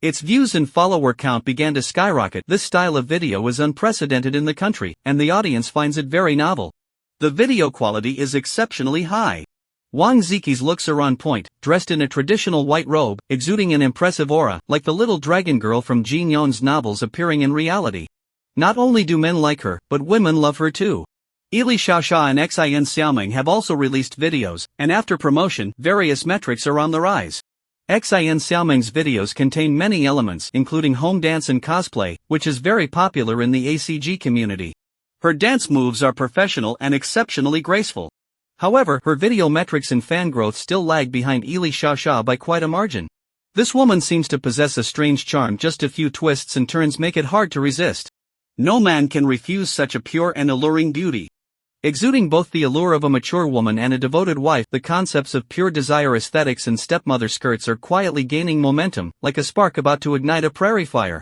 its views and follower count began to skyrocket. This style of video is unprecedented in the country, and the audience finds it very novel. The video quality is exceptionally high. Wang Ziki's looks are on point, dressed in a traditional white robe, exuding an impressive aura, like the little dragon girl from Jin Yon's novels appearing in reality. Not only do men like her, but women love her too. Ili Xiaosha and Xin Xiaoming have also released videos, and after promotion, various metrics are on the rise. Xin Xiaoming's videos contain many elements including home dance and cosplay, which is very popular in the ACG community. Her dance moves are professional and exceptionally graceful. However, her video metrics and fan growth still lag behind Ili Xiaosha by quite a margin. This woman seems to possess a strange charm. Just a few twists and turns make it hard to resist. No man can refuse such a pure and alluring beauty. Exuding both the allure of a mature woman and a devoted wife, the concepts of pure desire aesthetics and stepmother skirts are quietly gaining momentum, like a spark about to ignite a prairie fire.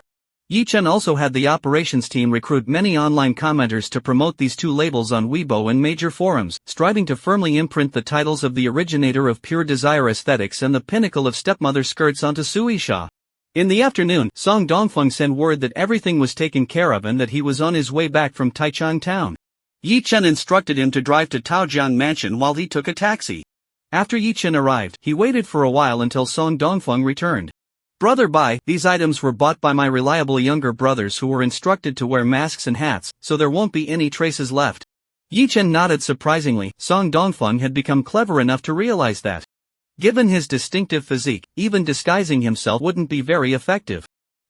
Yi-Chen also had the operations team recruit many online commenters to promote these two labels on Weibo and major forums, striving to firmly imprint the titles of the originator of pure desire aesthetics and the pinnacle of stepmother skirts onto Suisha. In the afternoon, Song Dongfeng sent word that everything was taken care of and that he was on his way back from Taichung town. Yi-Chen instructed him to drive to Taojiang Mansion while he took a taxi. After Yi-Chen arrived, he waited for a while until Song Dongfeng returned. Brother Bai, these items were bought by my reliable younger brothers who were instructed to wear masks and hats, so there won't be any traces left. Yi-Chen nodded surprisingly. Song Dongfeng had become clever enough to realize that, given his distinctive physique, even disguising himself wouldn't be very effective.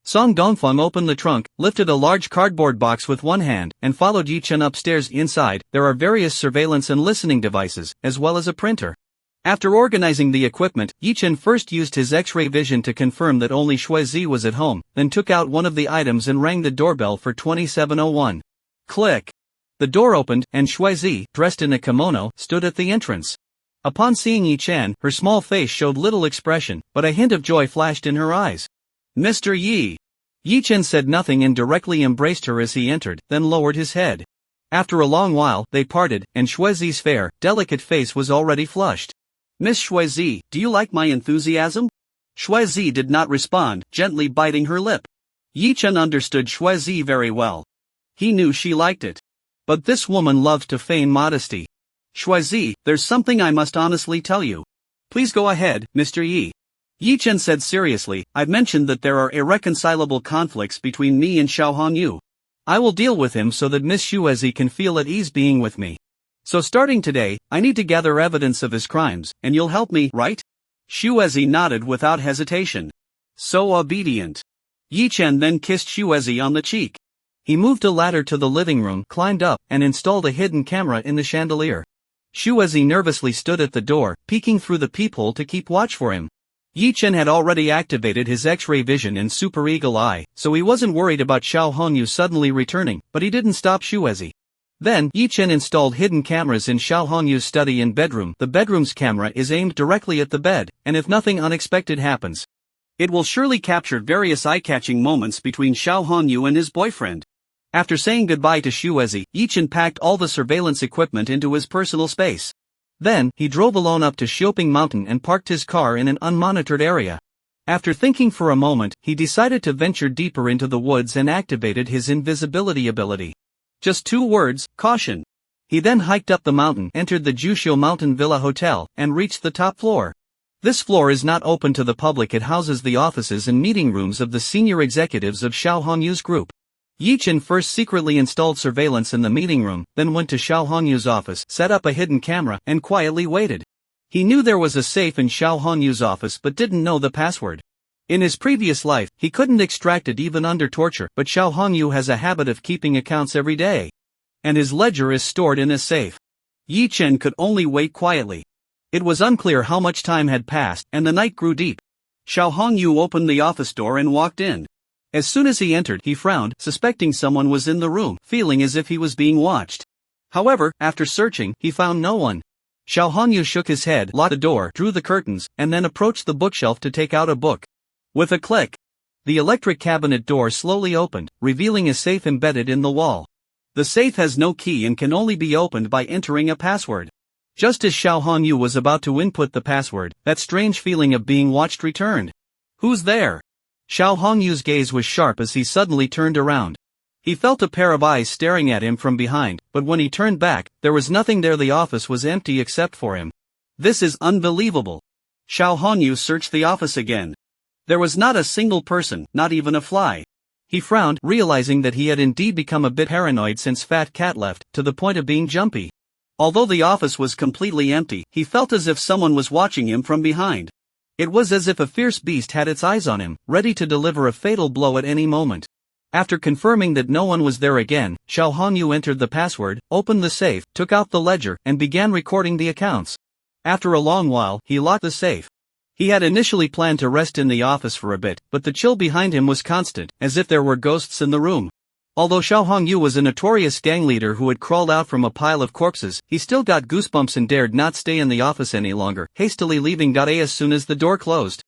Song Dongfeng opened the trunk, lifted a large cardboard box with one hand, and followed Yi-Chen upstairs. Inside, there are various surveillance and listening devices, as well as a printer. After organizing the equipment, Yi-Chen first used his X-ray vision to confirm that only Shuizi was at home, then took out one of the items and rang the doorbell for 2701. Click. The door opened, and Shuizi, dressed in a kimono, stood at the entrance. Upon seeing Yi-Chen, her small face showed little expression, but a hint of joy flashed in her eyes. Mr. Yi. Yi-Chen said nothing and directly embraced her as he entered, then lowered his head. After a long while, they parted, and Shuizi's fair, delicate face was already flushed. Miss Shuizi, do you like my enthusiasm? Shuizi did not respond, gently biting her lip. Yi-Chen understood Shuizi very well. He knew she liked it. But this woman loved to feign modesty. Shuizi, there's something I must honestly tell you. Please go ahead, Mr. Yi. Yi-Chen said seriously, I've mentioned that there are irreconcilable conflicts between me and Xiao Hongyu. I will deal with him so that Miss Shuizi can feel at ease being with me. So starting today, I need to gather evidence of his crimes, and you'll help me, right? Shuizi nodded without hesitation. So obedient. Yi-Chen then kissed Shuizi on the cheek. He moved a ladder to the living room, climbed up, and installed a hidden camera in the chandelier. Shuizi nervously stood at the door, peeking through the peephole to keep watch for him. Yi-Chen had already activated his X-ray vision and super eagle eye, so he wasn't worried about Xiao Hongyu suddenly returning, but he didn't stop Shuizi. Then, Yi-Chen installed hidden cameras in Xiao Hongyu's study and bedroom. The bedroom's camera is aimed directly at the bed, and if nothing unexpected happens, it will surely capture various eye-catching moments between Xiao Hongyu and his boyfriend. After saying goodbye to Shuizi, Yi-Chen packed all the surveillance equipment into his personal space. Then, he drove alone up to Xioping Mountain and parked his car in an unmonitored area. After thinking for a moment, he decided to venture deeper into the woods and activated his invisibility ability. Just 2 words, caution. He then hiked up the mountain, entered the Juxiu Mountain Villa Hotel, and reached the top floor. This floor is not open to the public. It houses the offices and meeting rooms of the senior executives of Xiao Hongyu's group. Yi-Chen first secretly installed surveillance in the meeting room, then went to Xiao Hongyu's office, set up a hidden camera, and quietly waited. He knew there was a safe in Xiao Hongyu's office but didn't know the password. In his previous life, he couldn't extract it even under torture, but Xiao Hongyu has a habit of keeping accounts every day. And his ledger is stored in a safe. Yi-Chen could only wait quietly. It was unclear how much time had passed, and the night grew deep. Xiao Hongyu opened the office door and walked in. As soon as he entered, he frowned, suspecting someone was in the room, feeling as if he was being watched. However, after searching, he found no one. Xiao Hongyu shook his head, locked the door, drew the curtains, and then approached the bookshelf to take out a book. With a click, the electric cabinet door slowly opened, revealing a safe embedded in the wall. The safe has no key and can only be opened by entering a password. Just as Xiao Hongyu was about to input the password, that strange feeling of being watched returned. Who's there? Xiao Hongyu's gaze was sharp as he suddenly turned around. He felt a pair of eyes staring at him from behind, but when he turned back, there was nothing there. The office was empty except for him. This is unbelievable. Xiao Hongyu searched the office again. There was not a single person, not even a fly. He frowned, realizing that he had indeed become a bit paranoid since Fat Cat left, to the point of being jumpy. Although the office was completely empty, he felt as if someone was watching him from behind. It was as if a fierce beast had its eyes on him, ready to deliver a fatal blow at any moment. After confirming that no one was there again, Xiao Hongyu entered the password, opened the safe, took out the ledger, and began recording the accounts. After a long while, he locked the safe. He had initially planned to rest in the office for a bit, but the chill behind him was constant, as if there were ghosts in the room. Although Xiao Hongyu was a notorious gang leader who had crawled out from a pile of corpses, he still got goosebumps and dared not stay in the office any longer, hastily leaving as soon as the door closed.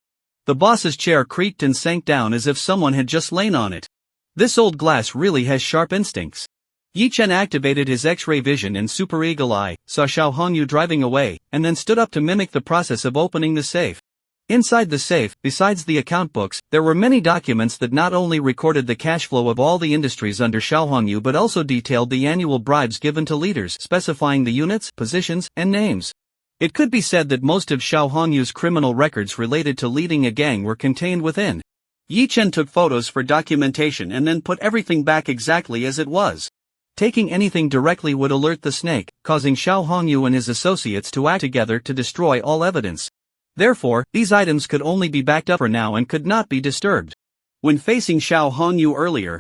The boss's chair creaked and sank down as if someone had just lain on it. This old glass really has sharp instincts. Yi Chen activated his X-ray vision and super eagle eye, saw Xiao Hongyu driving away, and then stood up to mimic the process of opening the safe. Inside the safe, besides the account books, there were many documents that not only recorded the cash flow of all the industries under Xiao Hongyu but also detailed the annual bribes given to leaders, specifying the units, positions, and names. It could be said that most of Xiao Hongyu's criminal records related to leading a gang were contained within. Yi Chen took photos for documentation and then put everything back exactly as it was. Taking anything directly would alert the snake, causing Xiao Hongyu and his associates to act together to destroy all evidence. Therefore, these items could only be backed up for now and could not be disturbed. When facing Xiao Hongyu earlier,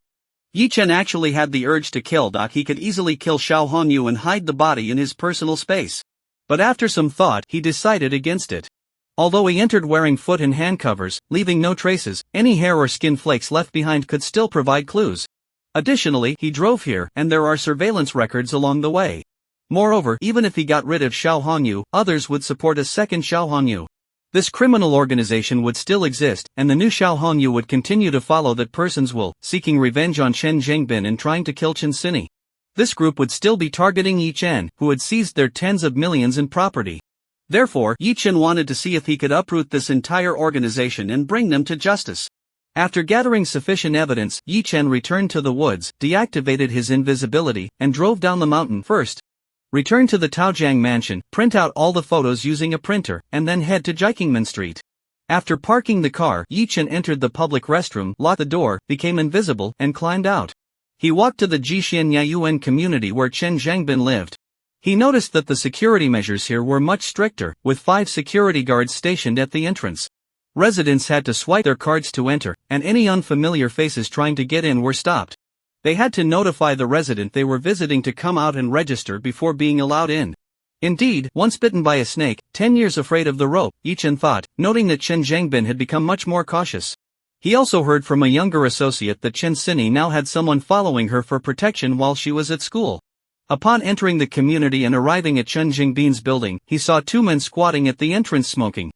Yi Chen actually had the urge to kill. He could easily kill Xiao Hongyu and hide the body in his personal space. But after some thought, he decided against it. Although he entered wearing foot and hand covers, leaving no traces, any hair or skin flakes left behind could still provide clues. Additionally, he drove here, and there are surveillance records along the way. Moreover, even if he got rid of Xiao Hongyu, others would support a second Xiao Hongyu. This criminal organization would still exist, and the new Xiao Hongyu would continue to follow that person's will, seeking revenge on Chen Zhengbin and trying to kill Chen Sini. This group would still be targeting Yi Chen, who had seized their tens of millions in property. Therefore, Yi Chen wanted to see if he could uproot this entire organization and bring them to justice. After gathering sufficient evidence, Yi Chen returned to the woods, deactivated his invisibility, and drove down the mountain first. Return to the Taojiang mansion, print out all the photos using a printer, and then head to Jikingman Street. After parking the car, Yi Chen entered the public restroom, locked the door, became invisible, and climbed out. He walked to the Jixian Yayuan community where Chen Zhengbin lived. He noticed that the security measures here were much stricter, with 5 security guards stationed at the entrance. Residents had to swipe their cards to enter, and any unfamiliar faces trying to get in were stopped. They had to notify the resident they were visiting to come out and register before being allowed in. Indeed, once bitten by a snake, 10 years afraid of the rope, Yi Chen thought, noting that Chen Zhengbin had become much more cautious. He also heard from a younger associate that Chen Sini now had someone following her for protection while she was at school. Upon entering the community and arriving at Chen Jingbin's building, he saw 2 men squatting at the entrance smoking.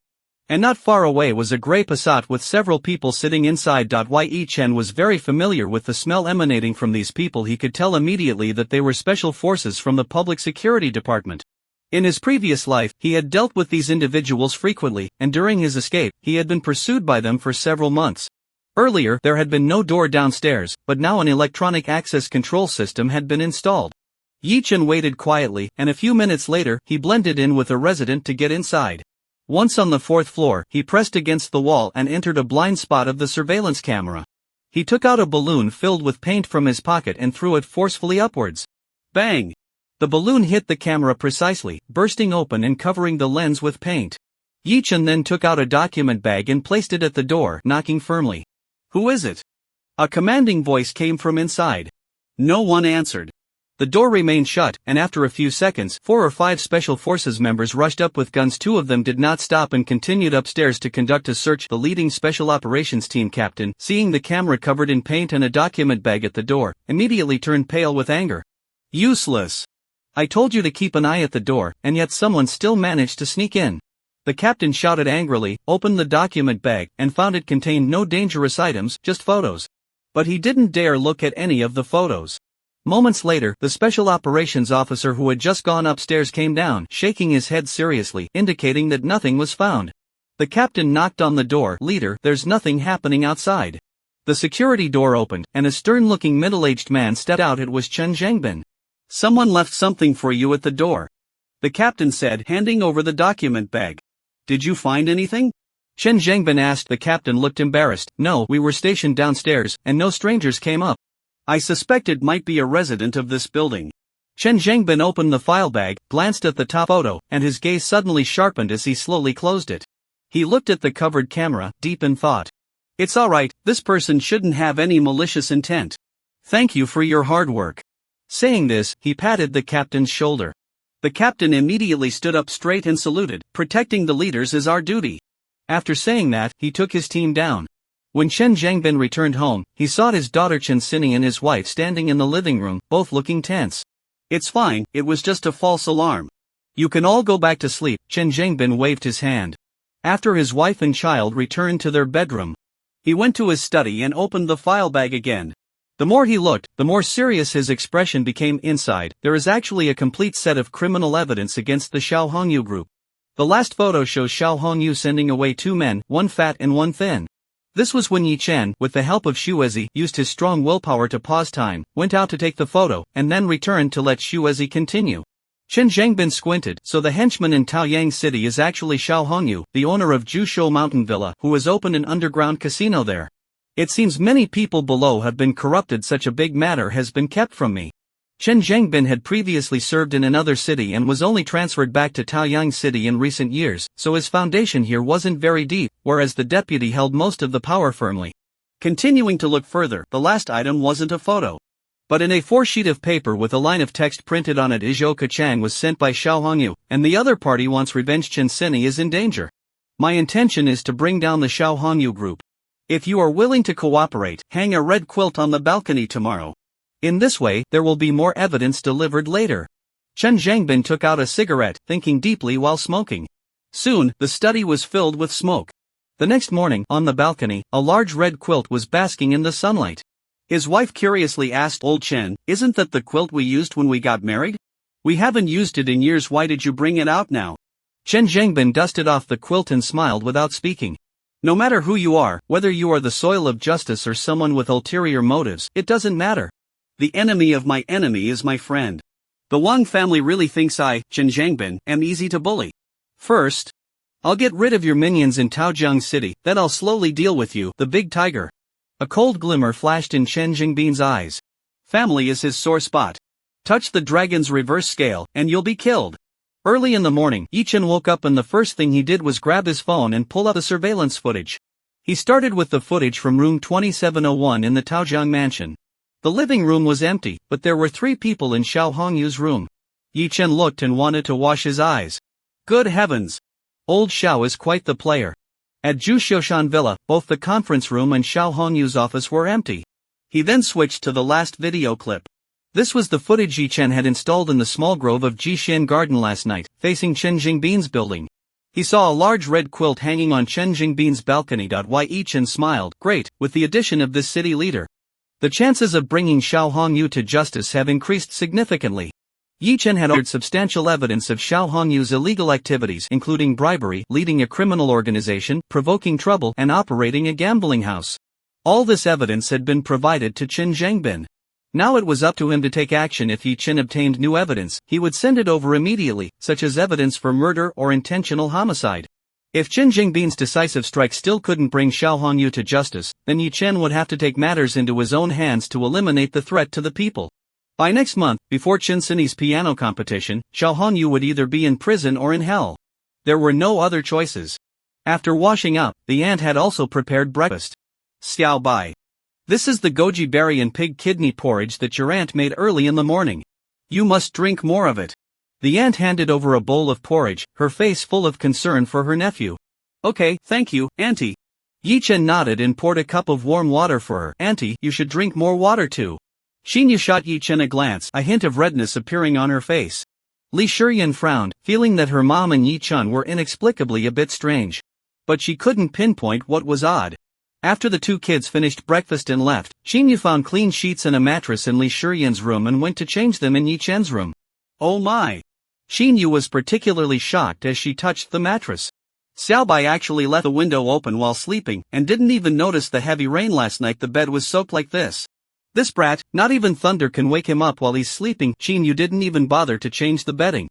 And not far away was a grey Passat with several people sitting inside. Yi Chen was very familiar with the smell emanating from these people. He could tell immediately that they were special forces from the public security department. In his previous life, he had dealt with these individuals frequently, and during his escape, he had been pursued by them for several months. Earlier, there had been no door downstairs, but now an electronic access control system had been installed. Yi Chen waited quietly, and a few minutes later, he blended in with a resident to get inside. Once on the 4th floor, he pressed against the wall and entered a blind spot of the surveillance camera. He took out a balloon filled with paint from his pocket and threw it forcefully upwards. Bang! The balloon hit the camera precisely, bursting open and covering the lens with paint. Yi Chen then took out a document bag and placed it at the door, knocking firmly. "Who is it?" A commanding voice came from inside. No one answered. The door remained shut, and after a few seconds, 4 or 5 Special Forces members rushed up with guns. 2 of them did not stop and continued upstairs to conduct a search. The leading Special Operations Team captain, seeing the camera covered in paint and a document bag at the door, immediately turned pale with anger. "Useless! I told you to keep an eye at the door, and yet someone still managed to sneak in." The captain shouted angrily, opened the document bag, and found it contained no dangerous items, just photos. But he didn't dare look at any of the photos. Moments later, the special operations officer who had just gone upstairs came down, shaking his head seriously, indicating that nothing was found. The captain knocked on the door. "Leader, there's nothing happening outside." The security door opened, and a stern-looking middle-aged man stepped out. It was Chen Zhengbin. "Someone left something for you at the door," the captain said, handing over the document bag. "Did you find anything?" Chen Zhengbin asked. The captain looked embarrassed. "No, we were stationed downstairs, and no strangers came up. I suspected might be a resident of this building." Chen Zhengbin opened the file bag, glanced at the top photo, and his gaze suddenly sharpened as he slowly closed it. He looked at the covered camera, deep in thought. "It's alright, this person shouldn't have any malicious intent. Thank you for your hard work." Saying this, he patted the captain's shoulder. The captain immediately stood up straight and saluted. "Protecting the leaders is our duty." After saying that, he took his team down. When Chen Zhangbin returned home, he saw his daughter Chen Xinyi and his wife standing in the living room, both looking tense. It's fine, it was just a false alarm. You can all go back to sleep, Chen Zhangbin waved his hand. After his wife and child returned to their bedroom, he went to his study and opened the file bag again. The more he looked, the more serious his expression became. Inside, there is actually a complete set of criminal evidence against the Xiao Hongyu group. The last photo shows Xiao Hongyu sending away 2 men, one fat and one thin. This was when Yi Chen, with the help of Shuezi, used his strong willpower to pause time, went out to take the photo, and then returned to let Shuezi continue. Chen Zhangbin squinted, so the henchman in Taoyang City is actually Xiao Hongyu, the owner of Jushou Mountain Villa, who has opened an underground casino there. It seems many people below have been corrupted. Such a big matter has been kept from me. Chen Zhangbin had previously served in another city and was only transferred back to Taoyang City in recent years, so his foundation here wasn't very deep, whereas the deputy held most of the power firmly. Continuing to look further, the last item wasn't a photo, but in a 4-sheet of paper with a line of text printed on it. Zhou Kachang was sent by Xiao Hongyu, and the other party wants revenge. Chen Xinyi is in danger. My intention is to bring down the Xiao Hongyu group. If you are willing to cooperate, hang a red quilt on the balcony tomorrow. In this way, there will be more evidence delivered later. Chen Zhangbin took out a cigarette, thinking deeply while smoking. Soon, the study was filled with smoke. The next morning, on the balcony, a large red quilt was basking in the sunlight. His wife curiously asked old Chen, "Isn't that the quilt we used when we got married? We haven't used it in years, why did you bring it out now?" Chen Zhangbin dusted off the quilt and smiled without speaking. No matter who you are, whether you are the soil of justice or someone with ulterior motives, it doesn't matter. The enemy of my enemy is my friend. The Wang family really thinks I, Chen Zhangbin, am easy to bully. First, I'll get rid of your minions in Taojiang City, then I'll slowly deal with you, the big tiger. A cold glimmer flashed in Chen Zhangbin's eyes. Family is his sore spot. Touch the dragon's reverse scale, and you'll be killed. Early in the morning, Yi Chen woke up and the first thing he did was grab his phone and pull up the surveillance footage. He started with the footage from room 2701 in the Taojiang mansion. The living room was empty, but there were 3 people in Xiao Hongyu's room. Yi Chen looked and wanted to wash his eyes. Good heavens! Old Xiao is quite the player. At Jushoshan Villa, both the conference room and Xiao Hongyu's office were empty. He then switched to the last video clip. This was the footage Yi Chen had installed in the small grove of Jishan Garden last night, facing Chen Jingbin's building. He saw a large red quilt hanging on Chen Jingbin's balcony. Yi Chen smiled, great, with the addition of this city leader. The chances of bringing Xiao Hongyu to justice have increased significantly. Yi Chen had ordered substantial evidence of Xiao Hongyu's illegal activities, including bribery, leading a criminal organization, provoking trouble, and operating a gambling house. All this evidence had been provided to Chen Zhangbin. Now it was up to him to take action. If Yi Chen obtained new evidence, he would send it over immediately, such as evidence for murder or intentional homicide. If Chen Jingbin's decisive strike still couldn't bring Xiao Hongyu to justice, then Yi Chen would have to take matters into his own hands to eliminate the threat to the people. By next month, before Chen Xinyi's piano competition, Xiao Hongyu would either be in prison or in hell. There were no other choices. After washing up, the aunt had also prepared breakfast. Xiao Bai. This is the goji berry and pig kidney porridge that your aunt made early in the morning. You must drink more of it. The aunt handed over a bowl of porridge, her face full of concern for her nephew. Okay, thank you, Auntie. Yi Chen nodded and poured a cup of warm water for her. Auntie, you should drink more water too. Xinyu shot Yi Chen a glance, a hint of redness appearing on her face. Li Shiyan frowned, feeling that her mom and Yi Chen were inexplicably a bit strange. But she couldn't pinpoint what was odd. After the 2 kids finished breakfast and left, Xinyu found clean sheets and a mattress in Li Shiyan's room and went to change them in Yi Chen's room. Oh my! Xinyu was particularly shocked as she touched the mattress. Xiaobai actually left the window open while sleeping and didn't even notice the heavy rain last night. The bed was soaked like this. This brat, not even thunder can wake him up while he's sleeping. Xinyu didn't even bother to change the bedding.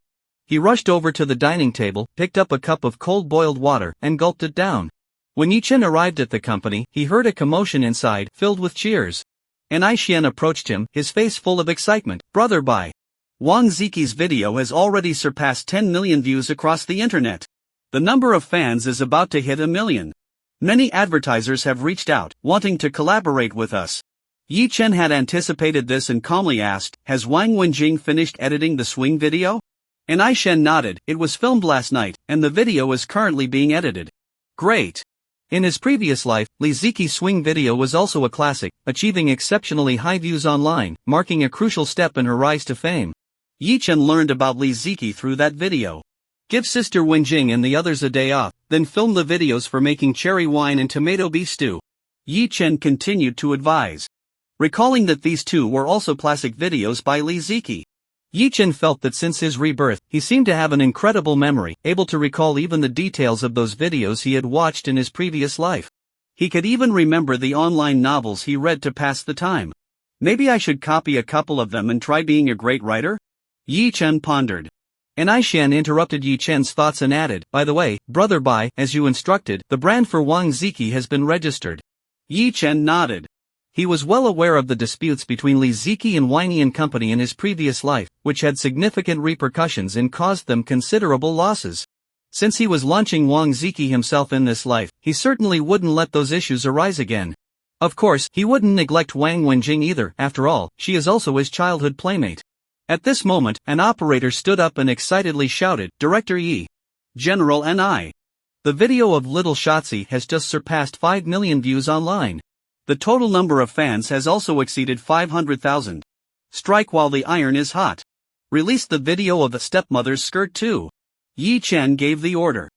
He rushed over to the dining table, picked up a cup of cold boiled water, and gulped it down. When Yi Chen arrived at the company, he heard a commotion inside, filled with cheers. An Aishian approached him, his face full of excitement. Brother Bai. Wang Ziqi's video has already surpassed 10 million views across the internet. The number of fans is about to hit 1 million. Many advertisers have reached out, wanting to collaborate with us. Yi Chen had anticipated this and calmly asked, has Wang Wenjing finished editing the swing video? And Aishen nodded, it was filmed last night, and the video is currently being edited. Great. In his previous life, Li Ziqi's swing video was also a classic, achieving exceptionally high views online, marking a crucial step in her rise to fame. Yi Chen learned about Li Ziqi through that video. Give Sister Wenjing and the others a day off, then film the videos for making cherry wine and tomato beef stew. Yi Chen continued to advise, recalling that these two were also classic videos by Li Ziqi. Yi Chen felt that since his rebirth, he seemed to have an incredible memory, able to recall even the details of those videos he had watched in his previous life. He could even remember the online novels he read to pass the time. Maybe I should copy a couple of them and try being a great writer? Yi Chen pondered. And Aishan interrupted Yi Chen's thoughts and added, "By the way, Brother Bai, as you instructed, the brand for Wang Ziqi has been registered." Yi Chen nodded. He was well aware of the disputes between Li Ziqi and Weini and Company in his previous life, which had significant repercussions and caused them considerable losses. Since he was launching Wang Ziqi himself in this life, he certainly wouldn't let those issues arise again. Of course, he wouldn't neglect Wang Wenjing either, after all, she is also his childhood playmate. At this moment, an operator stood up and excitedly shouted, "Director Yi! General Ni! The video of Little Shotzi has just surpassed 5 million views online. The total number of fans has also exceeded 500,000. Strike while the iron is hot. Release the video of the stepmother's skirt too." Yi Chen gave the order.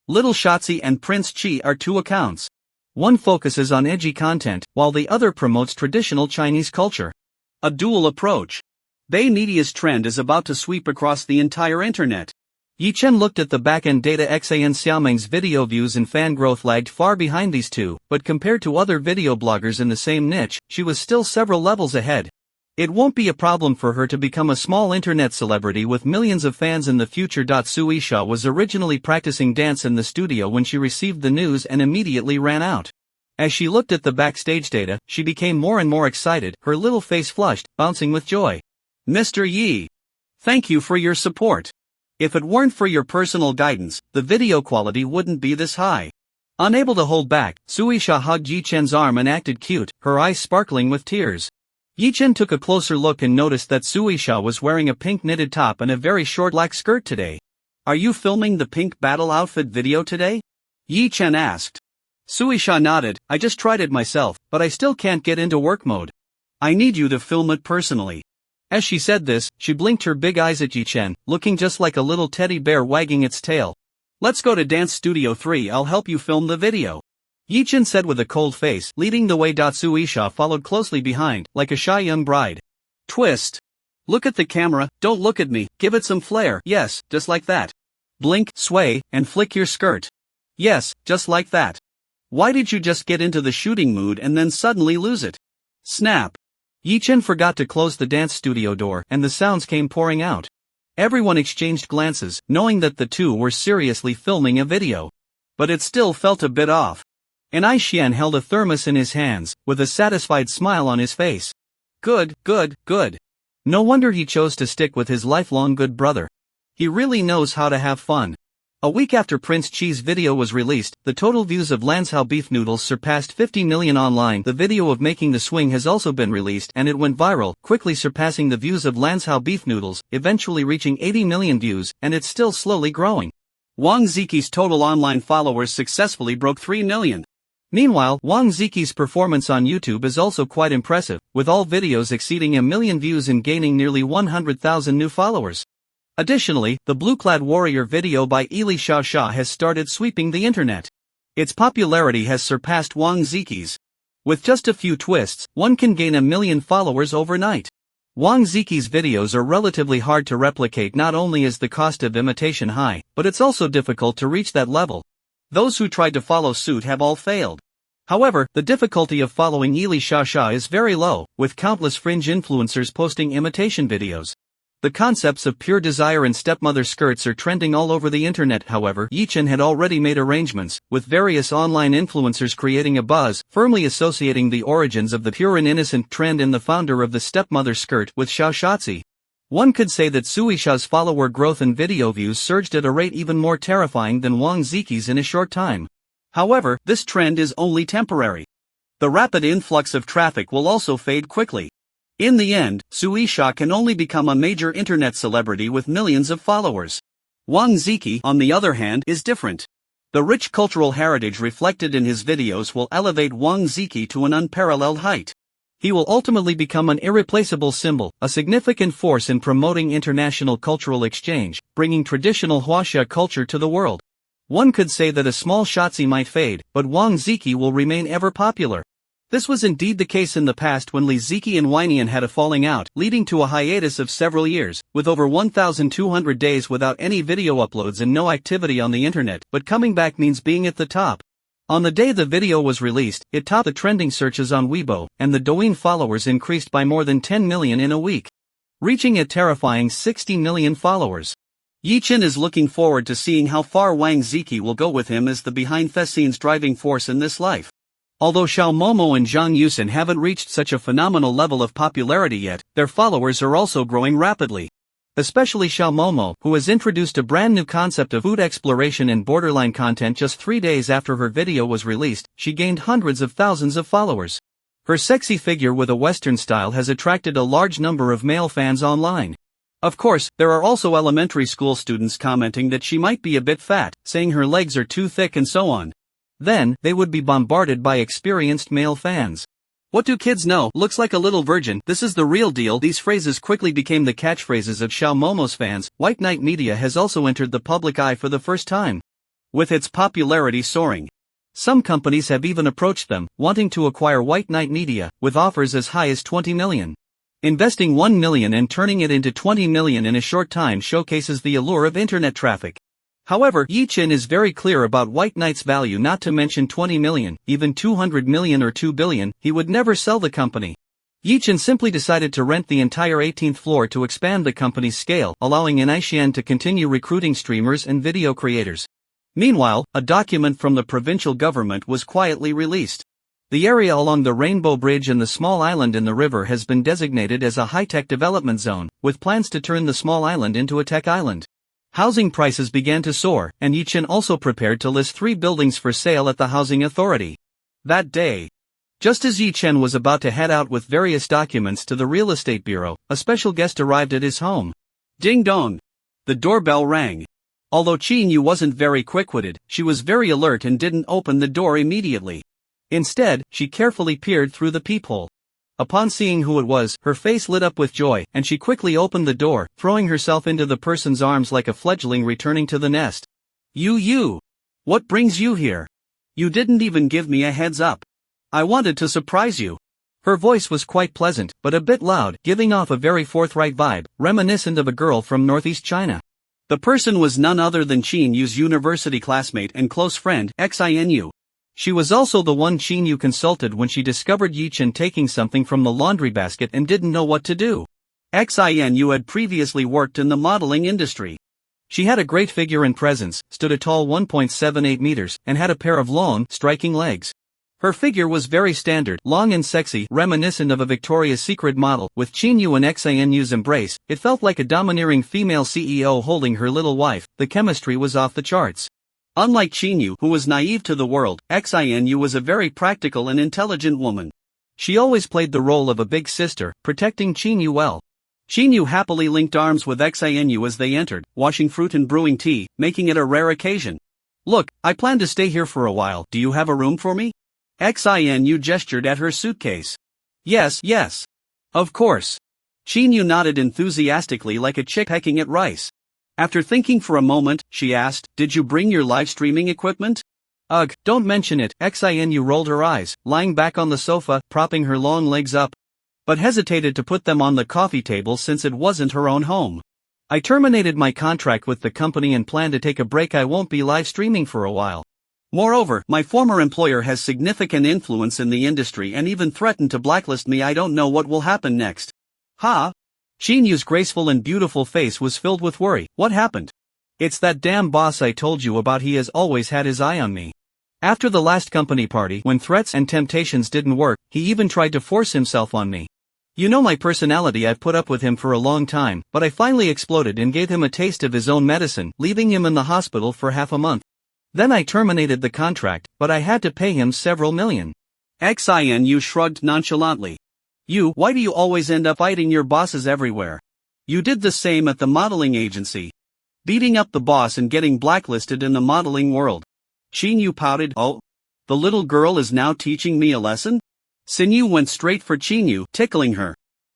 Little Shotzi and Prince Chi are two accounts. One focuses on edgy content, while the other promotes traditional Chinese culture. A dual approach. Bay Media's trend is about to sweep across the entire internet. Yi Chen looked at the back-end data. XAN Xiaoming's video views and fan growth lagged far behind these two, but compared to other video bloggers in the same niche, she was still several levels ahead. It won't be a problem for her to become a small internet celebrity with millions of fans in the future. Sui Sha was originally practicing dance in the studio when she received the news and immediately ran out. As she looked at the backstage data, she became more and more excited, her little face flushed, bouncing with joy. "Mr. Yi! Thank you for your support. If it weren't for your personal guidance, the video quality wouldn't be this high." Unable to hold back, Sui Sha hugged Yi Chen's arm and acted cute, her eyes sparkling with tears. Yi Chen took a closer look and noticed that Sui Sha was wearing a pink knitted top and a very short black skirt today. "Are you filming the pink battle outfit video today?" Yi Chen asked. Sui Sha nodded. "I just tried it myself, but I still can't get into work mode. I need you to film it personally." As she said this, she blinked her big eyes at Yi Chen, looking just like a little teddy bear wagging its tail. "Let's go to Dance Studio 3, I'll help you film the video," Yi Chen said with a cold face, leading the way. Sui Sha followed closely behind, like a shy young bride. "Twist. Look at the camera, don't look at me, give it some flair, yes, just like that. Blink, sway, and flick your skirt. Yes, just like that. Why did you just get into the shooting mood and then suddenly lose it? Snap." Yi Chen forgot to close the dance studio door, and the sounds came pouring out. Everyone exchanged glances, knowing that the two were seriously filming a video. But it still felt a bit off. And Aishan held a thermos in his hands, with a satisfied smile on his face. Good, good, good. No wonder he chose to stick with his lifelong good brother. He really knows how to have fun. A week after Prince Chi's video was released, the total views of Lanzhou beef noodles surpassed 50 million online. The video of making the swing has also been released and it went viral, quickly surpassing the views of Lanzhou beef noodles, eventually reaching 80 million views, and it's still slowly growing. Wang Ziqi's total online followers successfully broke 3 million. Meanwhile, Wang Ziqi's performance on YouTube is also quite impressive, with all videos exceeding 1 million views and gaining nearly 100,000 new followers. Additionally, the Blue-Clad Warrior video by Ili Xiaosha has started sweeping the internet. Its popularity has surpassed Wang Ziqi's. With just a few twists, one can gain 1 million followers overnight. Wang Ziqi's videos are relatively hard to replicate. Not only is the cost of imitation high, but it's also difficult to reach that level. Those who tried to follow suit have all failed. However, the difficulty of following Ili Xiaosha is very low, with countless fringe influencers posting imitation videos. The concepts of pure desire and stepmother skirts are trending all over the internet. However, Yi Chen had already made arrangements, with various online influencers creating a buzz, firmly associating the origins of the pure and innocent trend and the founder of the stepmother skirt with Xiaoshatzi. One could say that Sui Sha's follower growth and video views surged at a rate even more terrifying than Wang Ziqi's in a short time. However, this trend is only temporary. The rapid influx of traffic will also fade quickly. In the end, Sui Sha can only become a major internet celebrity with millions of followers. Wang Ziqi, on the other hand, is different. The rich cultural heritage reflected in his videos will elevate Wang Ziki to an unparalleled height. He will ultimately become an irreplaceable symbol, a significant force in promoting international cultural exchange, bringing traditional Huaxia culture to the world. One could say that a small Shotzi might fade, but Wang Ziki will remain ever popular. This was indeed the case in the past when Li Ziki and Weinian had a falling out, leading to a hiatus of several years, with over 1,200 days without any video uploads and no activity on the internet, but coming back means being at the top. On the day the video was released, it topped the trending searches on Weibo, and the Douyin followers increased by more than 10 million in a week, reaching a terrifying 60 million followers. Yi Chen is looking forward to seeing how far Wang Ziki will go with him as the behind-the-scenes driving force in this life. Although Xiao Momo and Zhang Yusen haven't reached such a phenomenal level of popularity yet, their followers are also growing rapidly. Especially Xiao Momo, who has introduced a brand new concept of food exploration and borderline content just 3 days after her video was released. She gained hundreds of thousands of followers. Her sexy figure with a Western style has attracted a large number of male fans online. Of course, there are also elementary school students commenting that she might be a bit fat, saying her legs are too thick and so on. Then, they would be bombarded by experienced male fans. What do kids know? Looks like a little virgin. This is the real deal. These phrases quickly became the catchphrases of Xiao Momo's fans. White Knight Media has also entered the public eye for the first time, with its popularity soaring. Some companies have even approached them, wanting to acquire White Knight Media, with offers as high as 20 million. Investing 1 million and turning it into 20 million in a short time showcases the allure of internet traffic. However, Yi Chen is very clear about White Knight's value, not to mention 20 million, even 200 million or 2 billion, he would never sell the company. Yi Chen simply decided to rent the entire 18th floor to expand the company's scale, allowing Naixian to continue recruiting streamers and video creators. Meanwhile, a document from the provincial government was quietly released. The area along the Rainbow Bridge and the small island in the river has been designated as a high-tech development zone, with plans to turn the small island into a tech island. Housing prices began to soar, and Yi Chen also prepared to list 3 buildings for sale at the housing authority. That day, just as Yi Chen was about to head out with various documents to the real estate bureau, a special guest arrived at his home. Ding dong! The doorbell rang. Although Qin Yu wasn't very quick-witted, she was very alert and didn't open the door immediately. Instead, she carefully peered through the peephole. Upon seeing who it was, her face lit up with joy, and she quickly opened the door, throwing herself into the person's arms like a fledgling returning to the nest. You! What brings you here? You didn't even give me a heads up. I wanted to surprise you. Her voice was quite pleasant, but a bit loud, giving off a very forthright vibe, reminiscent of a girl from northeast China. The person was none other than Qin Yu's university classmate and close friend, Xinu. She was also the one Qin Yu consulted when she discovered Yi Chen taking something from the laundry basket and didn't know what to do. Xinu had previously worked in the modeling industry. She had a great figure and presence, stood a tall 1.78 meters, and had a pair of long, striking legs. Her figure was very standard, long and sexy, reminiscent of a Victoria's Secret model. With Qin Yu and Xinu's embrace, it felt like a domineering female CEO holding her little wife. The chemistry was off the charts. Unlike Qin Yu, who was naive to the world, Xinu was a very practical and intelligent woman. She always played the role of a big sister, protecting Qin Yu well. Qin Yu happily linked arms with Xinu as they entered, washing fruit and brewing tea, making it a rare occasion. Look, I plan to stay here for a while. Do you have a room for me? Xinu gestured at her suitcase. Yes. Of course. Qin Yu nodded enthusiastically like a chick pecking at rice. After thinking for a moment, she asked, "Did you bring your live streaming equipment?" Ugh, don't mention it. Xinu rolled her eyes, lying back on the sofa, propping her long legs up, but hesitated to put them on the coffee table since it wasn't her own home. I terminated my contract with the company and plan to take a break. I won't be live streaming for a while. Moreover, my former employer has significant influence in the industry and even threatened to blacklist me. I don't know what will happen next. Ha! Qin Yu's graceful and beautiful face was filled with worry. What happened? It's that damn boss I told you about. He has always had his eye on me. After the last company party, when threats and temptations didn't work, he even tried to force himself on me. You know my personality. I've put up with him for a long time, but I finally exploded and gave him a taste of his own medicine, leaving him in the hospital for half a month. Then I terminated the contract, but I had to pay him several million. Xinu shrugged nonchalantly. Why do you always end up fighting your bosses everywhere? You did the same at the modeling agency. Beating up the boss and getting blacklisted in the modeling world. Xinyu pouted. Oh? The little girl is now teaching me a lesson? Xinyu went straight for Xinyu, tickling her.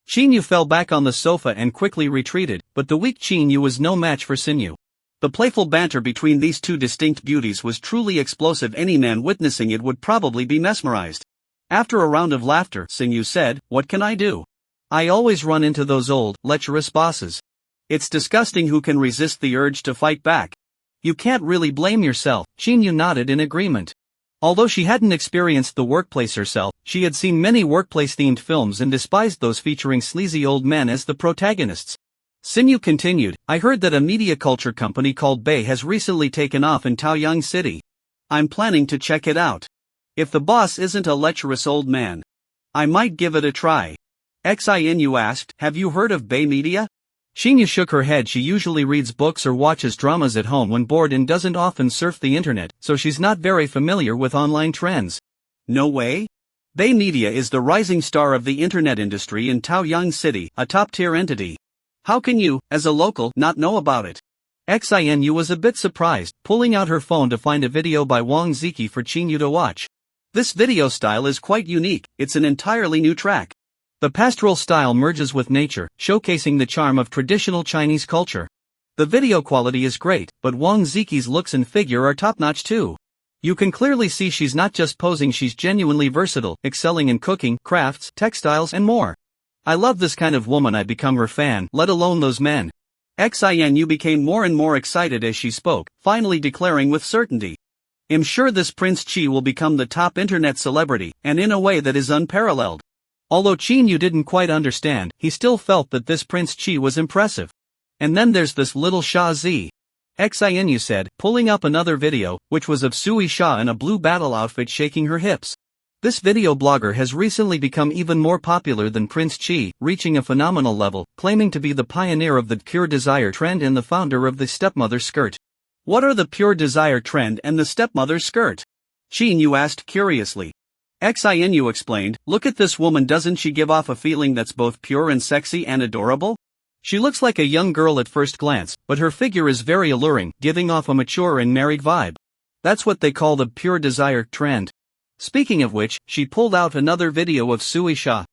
Xinyu fell back on the sofa and quickly retreated, but the weak Xinyu was no match for Xinyu. The playful banter between these two distinct beauties was truly explosive. Any man witnessing it would probably be mesmerized. After a round of laughter, Xinyu said, "What can I do? I always run into those old, lecherous bosses. It's disgusting. Who can resist the urge to fight back?" You can't really blame yourself, Xinyu nodded in agreement. Although she hadn't experienced the workplace herself, she had seen many workplace-themed films and despised those featuring sleazy old men as the protagonists. Xinyu continued, "I heard that a media culture company called Bay has recently taken off in Taoyang City. I'm planning to check it out. If the boss isn't a lecherous old man, I might give it a try." Xinyu asked, "Have you heard of Bay Media?" Xinyu shook her head. She usually reads books or watches dramas at home when bored and doesn't often surf the internet, so she's not very familiar with online trends. No way? Bay Media is the rising star of the internet industry in Taoyang City, a top-tier entity. How can you, as a local, not know about it? Xinyu was a bit surprised, pulling out her phone to find a video by Wang Ziki for Xinyu to watch. This video style is quite unique. It's an entirely new track. The pastoral style merges with nature, showcasing the charm of traditional Chinese culture. The video quality is great, but Wang Ziki's looks and figure are top-notch too. You can clearly see she's not just posing, she's genuinely versatile, excelling in cooking, crafts, textiles and more. I love this kind of woman. I become her fan, let alone those men. Xinyu became more and more excited as she spoke, finally declaring with certainty, "I'm sure this Prince Chi will become the top internet celebrity, and in a way that is unparalleled." Although Xinyu didn't quite understand, he still felt that this Prince Chi was impressive. "And then there's this little Sha Z," Xinyu said, pulling up another video, which was of Sui Sha in a blue battle outfit shaking her hips. This video blogger has recently become even more popular than Prince Chi, reaching a phenomenal level, claiming to be the pioneer of the pure desire trend and the founder of the stepmother skirt. What are the pure desire trend and the stepmother skirt? Xinyu asked curiously. Xinyu explained, "Look at this woman. Doesn't she give off a feeling that's both pure and sexy and adorable? She looks like a young girl at first glance, but her figure is very alluring, giving off a mature and married vibe. That's what they call the pure desire trend." Speaking of which, she pulled out another video of Sui Sha.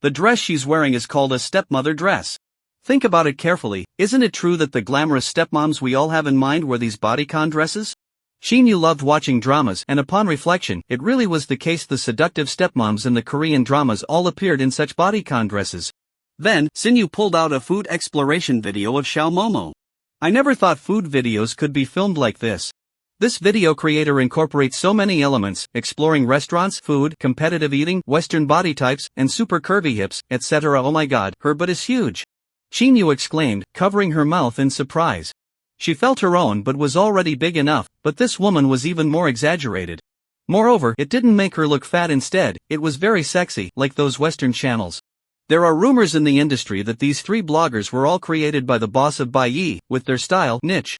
The dress she's wearing is called a stepmother dress. Think about it carefully. Isn't it true that the glamorous stepmoms we all have in mind wear these bodycon dresses? Xinyu loved watching dramas, and upon reflection, it really was the case. The seductive stepmoms in the Korean dramas all appeared in such bodycon dresses. Then, Xinyu pulled out a food exploration video of Xiao Momo. I never thought food videos could be filmed like this. This video creator incorporates so many elements, exploring restaurants, food, competitive eating, Western body types, and super curvy hips, etc. Oh my god, her butt is huge. Xinyu exclaimed, covering her mouth in surprise. She felt her own butt was already big enough, but this woman was even more exaggerated. Moreover, it didn't make her look fat. Instead, it was very sexy, like those Western channels. There are rumors in the industry that these three bloggers were all created by the boss of Baiyi, with their style, niche,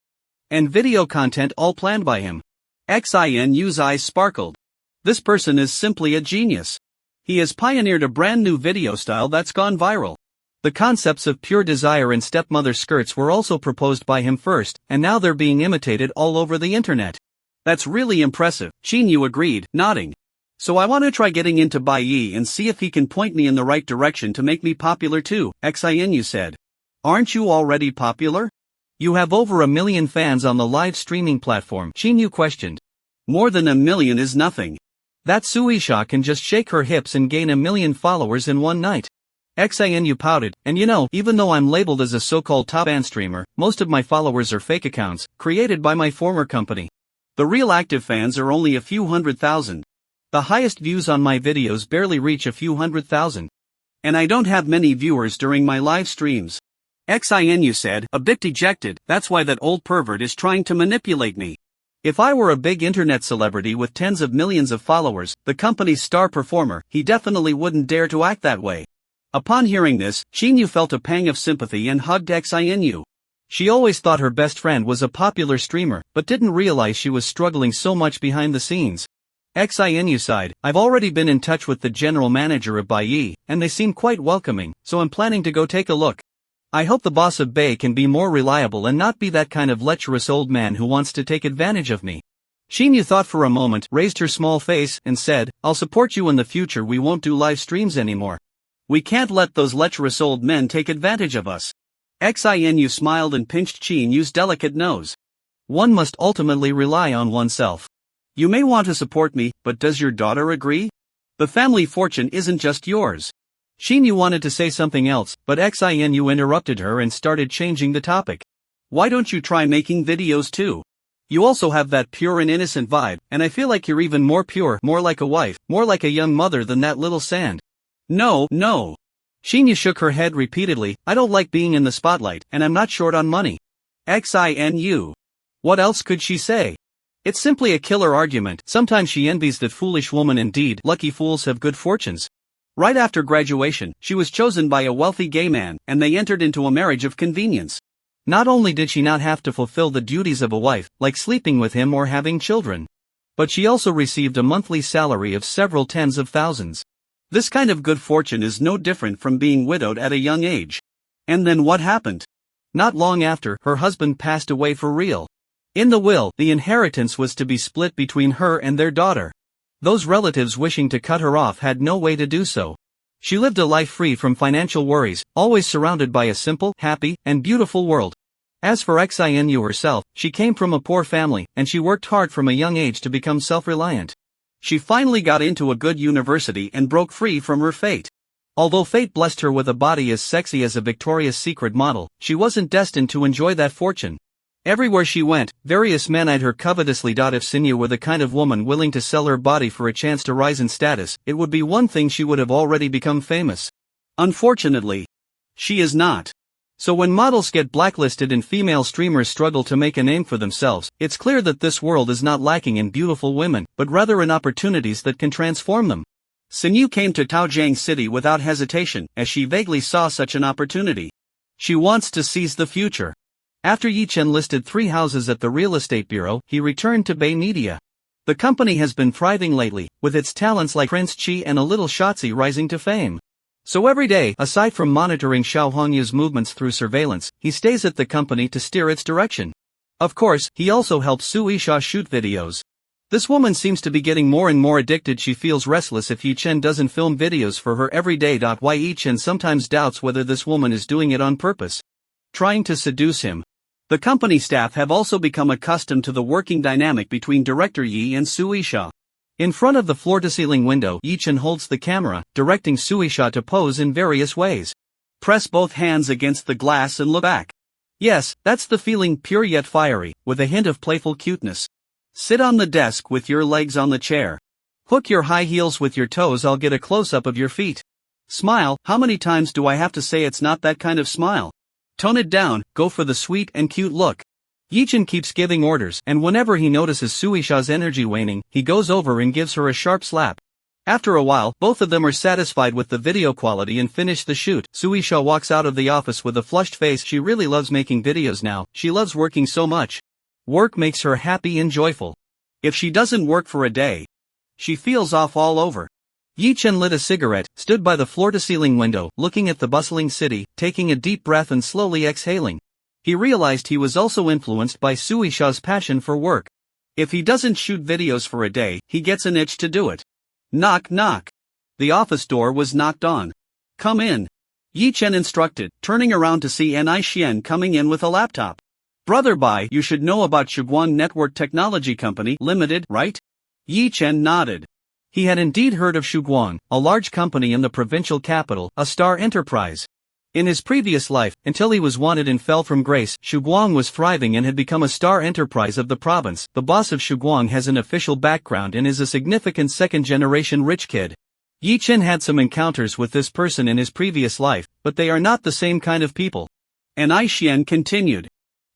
and video content all planned by him. Xinyu's eyes sparkled. This person is simply a genius. He has pioneered a brand new video style that's gone viral. The concepts of pure desire and stepmother skirts were also proposed by him first, and now they're being imitated all over the internet. That's really impressive, Xinyu agreed, nodding. So I want to try getting into Baiyi and see if he can point me in the right direction to make me popular too, Xinyu said. Aren't you already popular? You have over 1 million fans on the live streaming platform, Xinyu questioned. More than 1 million is nothing. That Suisha can just shake her hips and gain 1 million followers in one night. Xinyu pouted, and even though I'm labeled as a so-called top fan streamer, most of my followers are fake accounts, created by my former company. The real active fans are only a few 100,000. The highest views on my videos barely reach a few 100,000. And I don't have many viewers during my live streams. Xinyu said, a bit dejected. That's why that old pervert is trying to manipulate me. If I were a big internet celebrity with tens of millions of followers, the company's star performer, he definitely wouldn't dare to act that way. Upon hearing this, Xinyu felt a pang of sympathy and hugged Xinyu. She always thought her best friend was a popular streamer, but didn't realize she was struggling so much behind the scenes. Xinyu sighed, I've already been in touch with the general manager of Baiyi, and they seem quite welcoming, so I'm planning to go take a look. I hope the boss of Bay can be more reliable and not be that kind of lecherous old man who wants to take advantage of me. Xinyu thought for a moment, raised her small face, and said, I'll support you in the future. We won't do live streams anymore. We can't let those lecherous old men take advantage of us. Xinu smiled and pinched Qinyu's delicate nose. One must ultimately rely on oneself. You may want to support me, but does your daughter agree? The family fortune isn't just yours. Xinyu wanted to say something else, but Xinu interrupted her and started changing the topic. Why don't you try making videos too? You also have that pure and innocent vibe, and I feel like you're even more pure, more like a wife, more like a young mother than that little sand. No. Xinyu shook her head repeatedly. I don't like being in the spotlight, and I'm not short on money. Xinu. What else could she say? It's simply a killer argument. Sometimes she envies that foolish woman. Indeed, lucky fools have good fortunes. Right after graduation, she was chosen by a wealthy gay man, and they entered into a marriage of convenience. Not only did she not have to fulfill the duties of a wife, like sleeping with him or having children, but she also received a monthly salary of several tens of thousands. This kind of good fortune is no different from being widowed at a young age. And then what happened? Not long after, her husband passed away for real. In the will, the inheritance was to be split between her and their daughter. Those relatives wishing to cut her off had no way to do so. She lived a life free from financial worries, always surrounded by a simple, happy, and beautiful world. As for Xinu herself, she came from a poor family, and she worked hard from a young age to become self-reliant. She finally got into a good university and broke free from her fate. Although fate blessed her with a body as sexy as a Victoria's Secret model, she wasn't destined to enjoy that fortune. Everywhere she went, various men eyed her covetously. If Xinu were the kind of woman willing to sell her body for a chance to rise in status, it would be one thing: she would have already become famous. Unfortunately, she is not. So when models get blacklisted and female streamers struggle to make a name for themselves, it's clear that this world is not lacking in beautiful women, but rather in opportunities that can transform them. Xinu came to Taojiang City without hesitation, as she vaguely saw such an opportunity. She wants to seize the future. After Yi Chen listed 3 houses at the real estate bureau, he returned to Bay Media. The company has been thriving lately, with its talents like Prince Chi and a little Shotzi rising to fame. So every day, aside from monitoring Xiao Hongyu's movements through surveillance, he stays at the company to steer its direction. Of course, he also helps Su Yisha shoot videos. This woman seems to be getting more and more addicted. She feels restless if Yi Chen doesn't film videos for her every day. Why Yi Chen sometimes doubts whether this woman is doing it on purpose. Trying to seduce him. The company staff have also become accustomed to the working dynamic between Director Yi and Su Yisha. In front of the floor-to-ceiling window, Yi Chen holds the camera, directing Su Yisha to pose in various ways. Press both hands against the glass and look back. Yes, that's the feeling, pure yet fiery, with a hint of playful cuteness. Sit on the desk with your legs on the chair. Hook your high heels with your toes. I'll get a close-up of your feet. Smile. How many times do I have to say it's not that kind of smile? Tone it down, go for the sweet and cute look. Yi Chen keeps giving orders, and whenever he notices Su Yisha's energy waning, he goes over and gives her a sharp slap. After a while, both of them are satisfied with the video quality and finish the shoot. Su Yisha walks out of the office with a flushed face. She really loves making videos now. She loves working so much. Work makes her happy and joyful. If she doesn't work for a day, she feels off all over. Yi Chen lit a cigarette, stood by the floor-to-ceiling window, looking at the bustling city, taking a deep breath and slowly exhaling. He realized he was also influenced by Su Yisha's passion for work. If he doesn't shoot videos for a day, he gets an itch to do it. Knock knock. The office door was knocked on. Come in. Yi Chen instructed, turning around to see Ni Xian coming in with a laptop. Brother Bai, you should know about Shuguang Network Technology Company Limited, right? Yi Chen nodded. He had indeed heard of Shuguang, a large company in the provincial capital, a star enterprise. In his previous life, until he was wanted and fell from grace, Shuguang was thriving and had become a star enterprise of the province. The boss of Shuguang has an official background and is a significant second-generation rich kid. Yi Chen had some encounters with this person in his previous life, but they are not the same kind of people. And Ni Xian continued.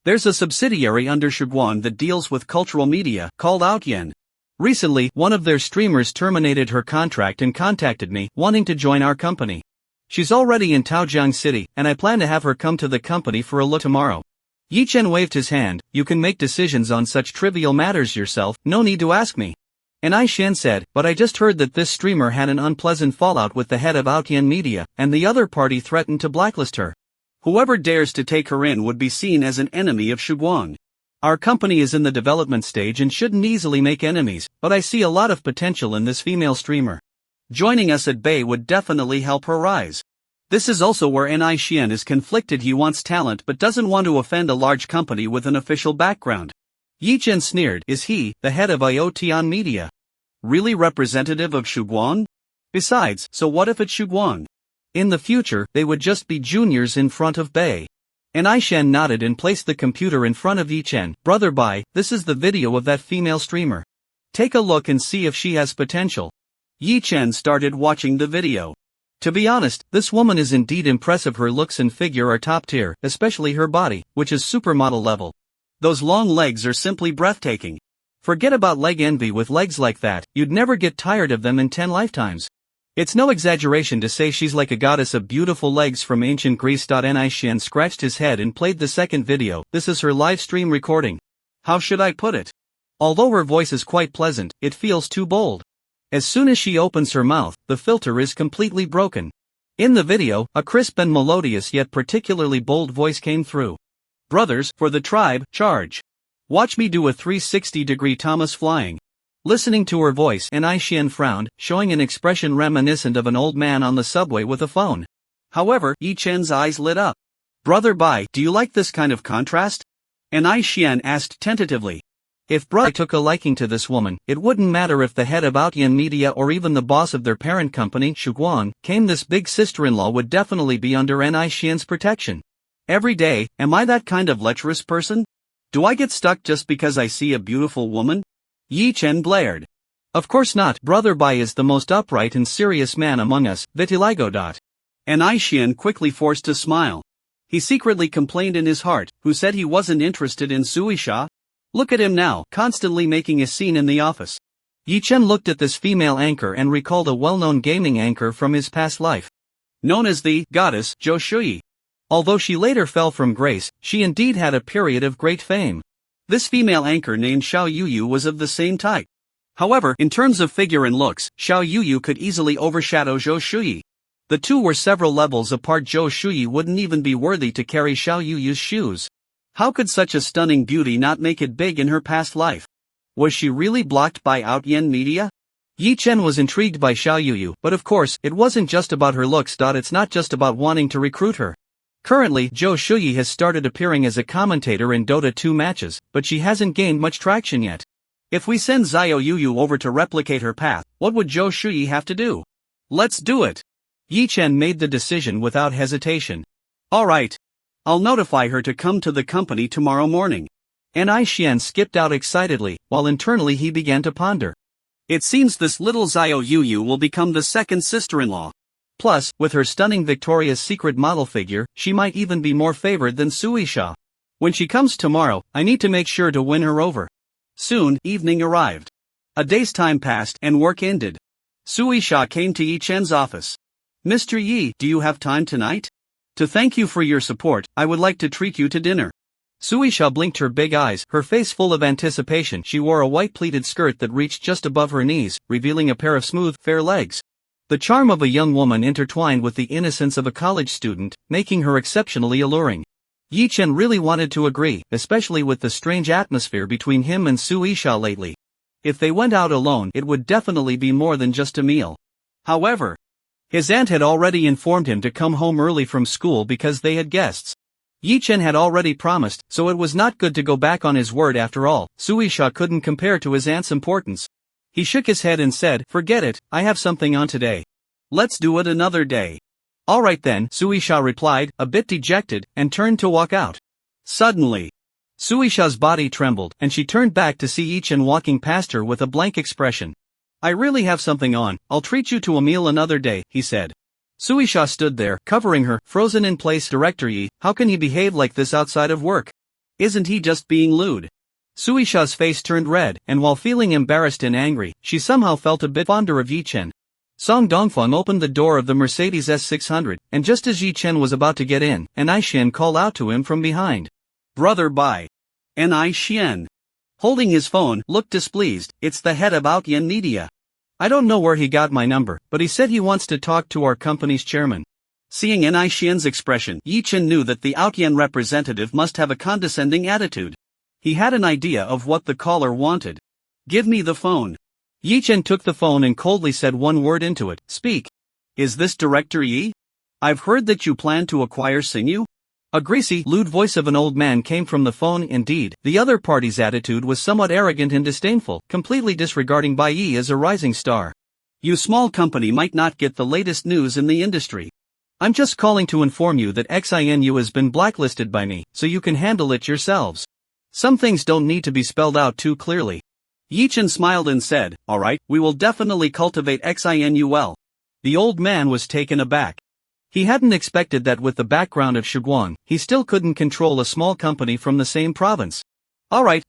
There's a subsidiary under Shuguang that deals with cultural media, called Outyen. Recently, one of their streamers terminated her contract and contacted me, wanting to join our company. She's already in Taojiang City, and I plan to have her come to the company for a look tomorrow. Yi Chen waved his hand. You can make decisions on such trivial matters yourself, no need to ask me. And Ni Xian said, but I just heard that this streamer had an unpleasant fallout with the head of Outyen Media, and the other party threatened to blacklist her. Whoever dares to take her in would be seen as an enemy of Shuguang. Our company is in the development stage and shouldn't easily make enemies, but I see a lot of potential in this female streamer. Joining us at Bay would definitely help her rise. This is also where Ni Xian is conflicted. He wants talent but doesn't want to offend a large company with an official background. Yi Chen sneered, is he, the head of IoTian Media, really representative of Shuguang? Besides, so what if it's Shuguang? In the future, they would just be juniors in front of Bei. And Aishan nodded and placed the computer in front of Yi Chen. Brother Bai, this is the video of that female streamer. Take a look and see if she has potential. Yi Chen started watching the video. To be honest, this woman is indeed impressive. Her looks and figure are top tier, especially her body, which is supermodel level. Those long legs are simply breathtaking. Forget about leg envy. With legs like that, you'd never get tired of them in 10 lifetimes. It's no exaggeration to say she's like a goddess of beautiful legs from ancient Greece. Ni Xian scratched his head and played the second video. This is her live stream recording. How should I put it? Although her voice is quite pleasant, it feels too bold. As soon as she opens her mouth, the filter is completely broken. In the video, a crisp and melodious yet particularly bold voice came through. Brothers, for the tribe, charge. Watch me do a 360-degree Thomas flying. Listening to her voice, Ni Xian frowned, showing an expression reminiscent of an old man on the subway with a phone. However, Yi Chen's eyes lit up. Brother Bai, do you like this kind of contrast? Ni Xian asked tentatively. If Brother took a liking to this woman, it wouldn't matter if the head of Outyan Media or even the boss of their parent company, Shuguang, came. This big sister-in-law would definitely be under Ni Xian's protection. Every day, am I that kind of lecherous person? Do I get stuck just because I see a beautiful woman? Yi Chen blared. Of course not. Brother Bai is the most upright and serious man among us, vitiligo. Ni Xian quickly forced a smile. He secretly complained in his heart, who said he wasn't interested in Suisha? Look at him now, constantly making a scene in the office. Yi Chen looked at this female anchor and recalled a well-known gaming anchor from his past life. Known as the goddess Zhou Shui. Although she later fell from grace, she indeed had a period of great fame. This female anchor named Xiao Yuyu was of the same type. However, in terms of figure and looks, Xiao Yuyu could easily overshadow Zhou Shui. The two were several levels apart. Zhou Shui wouldn't even be worthy to carry Xiao Yuyu's shoes. How could such a stunning beauty not make it big in her past life? Was she really blocked by Outyan Media? Yi Chen was intrigued by Xiao Yuyu, but of course, it wasn't just about her looks. It's not just about wanting to recruit her. Currently, Zhou Shui has started appearing as a commentator in Dota 2 matches, but she hasn't gained much traction yet. If we send Xiao Yuyu over to replicate her path, what would Zhou Shui have to do? Let's do it. Yi Chen made the decision without hesitation. Alright. I'll notify her to come to the company tomorrow morning. Ni Xian skipped out excitedly, while internally he began to ponder. It seems this little Xiao Yuyu will become the second sister-in-law. Plus, with her stunning Victoria's Secret model figure, she might even be more favored than Suisha. When she comes tomorrow, I need to make sure to win her over. Soon, evening arrived. A day's time passed and work ended. Suisha came to Yi Chen's office. Mr. Yi, do you have time tonight? To thank you for your support, I would like to treat you to dinner. Suisha blinked her big eyes, her face full of anticipation. She wore a white pleated skirt that reached just above her knees, revealing a pair of smooth, fair legs. The charm of a young woman intertwined with the innocence of a college student, making her exceptionally alluring. Yi Chen really wanted to agree, especially with the strange atmosphere between him and Suisha lately. If they went out alone, it would definitely be more than just a meal. However, his aunt had already informed him to come home early from school because they had guests. Yi Chen had already promised, so it was not good to go back on his word. After all, Suisha couldn't compare to his aunt's importance. He shook his head and said, forget it, I have something on today. Let's do it another day. Alright then, Suisha replied, a bit dejected, and turned to walk out. Suddenly, Suisha's body trembled, and she turned back to see Yi Chen walking past her with a blank expression. I really have something on, I'll treat you to a meal another day, he said. Suisha stood there, covering her, frozen in place. Director Yi, how can he behave like this outside of work? Isn't he just being lewd? Suisha's face turned red, and while feeling embarrassed and angry, she somehow felt a bit fonder of Yi Chen. Song Dongfeng opened the door of the Mercedes S600, and just as Yi Chen was about to get in, Ni Xian called out to him from behind. Brother Bai. Ni Xian, holding his phone, looked displeased. It's the head of Outyan Media. I don't know where he got my number, but he said he wants to talk to our company's chairman. Seeing Ni Xian's expression, Yi Chen knew that the Outyan representative must have a condescending attitude. He had an idea of what the caller wanted. "Give me the phone." Yi Chen took the phone and coldly said one word into it, "Speak." "Is this Director Yi? I've heard that you plan to acquire Sinew." A greasy, lewd voice of an old man came from the phone. Indeed, the other party's attitude was somewhat arrogant and disdainful, completely disregarding Bai Yi as a rising star. "You small company might not get the latest news in the industry. I'm just calling to inform you that XINU has been blacklisted by me, so you can handle it yourselves. Some things don't need to be spelled out too clearly." Yi Chen smiled and said, "Alright, we will definitely cultivate XINU well." The old man was taken aback. He hadn't expected that with the background of Shiguang, he still couldn't control a small company from the same province. Alright,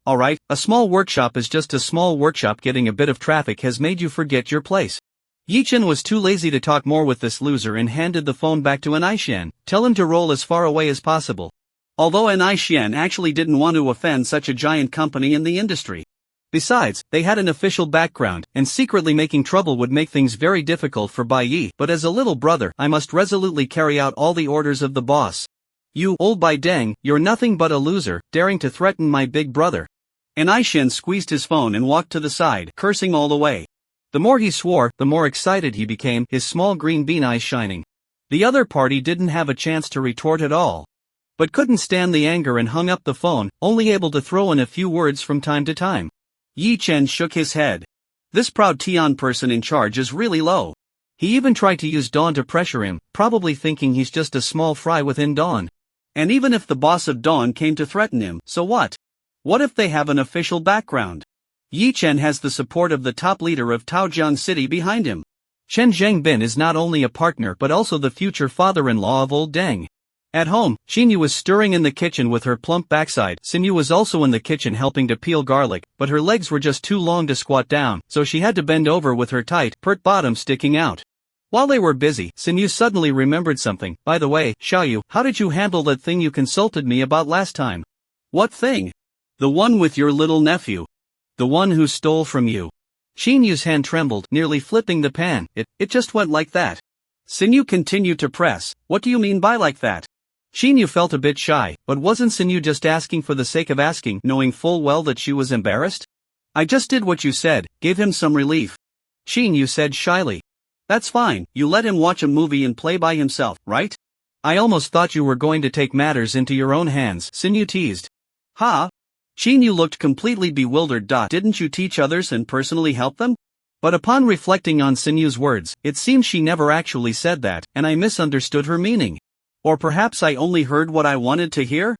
a small workshop is just a small workshop. Getting a bit of traffic has made you forget your place. Yi Chen was too lazy to talk more with this loser and handed the phone back to Anishan. "Tell him to roll as far away as possible." Although Anishan actually didn't want to offend such a giant company in the industry. Besides, they had an official background, and secretly making trouble would make things very difficult for Bai Yi. But as a little brother, I must resolutely carry out all the orders of the boss. "You, old Bai Deng, you're nothing but a loser, daring to threaten my big brother." Anishan squeezed his phone and walked to the side, cursing all the way. The more he swore, the more excited he became, his small green bean eyes shining. The other party didn't have a chance to retort at all, but couldn't stand the anger and hung up the phone, only able to throw in a few words from time to time. Yi Chen shook his head. This proud Tian person in charge is really low. He even tried to use Dawn to pressure him, probably thinking he's just a small fry within Dawn. And even if the boss of Dawn came to threaten him, so what? What if they have an official background? Yi Chen has the support of the top leader of Taojiang City behind him. Chen Zhangbin is not only a partner but also the future father-in-law of old Deng. At home, Xinyu was stirring in the kitchen with her plump backside. Sinew was also in the kitchen helping to peel garlic, but her legs were just too long to squat down, so she had to bend over with her tight, pert bottom sticking out. While they were busy, Sinew suddenly remembered something. "By the way, Xiaoyu, how did you handle that thing you consulted me about last time?" "What thing?" "The one with your little nephew." "The one who stole from you." Xinyu's hand trembled, nearly flipping the pan. It just went like that." Sinew continued to press. "What do you mean by like that?" Xinyu felt a bit shy, but wasn't Sinew just asking for the sake of asking, knowing full well that she was embarrassed? "I just did what you said, gave him some relief." Xinyu said shyly. "That's fine, you let him watch a movie and play by himself, right?" "I almost thought you were going to take matters into your own hands," Sinew teased. "Ha?" Xinyu looked completely bewildered. "Didn't you teach others and personally help them?" But upon reflecting on Sinew's words, it seems she never actually said that, and I misunderstood her meaning. Or perhaps I only heard what I wanted to hear?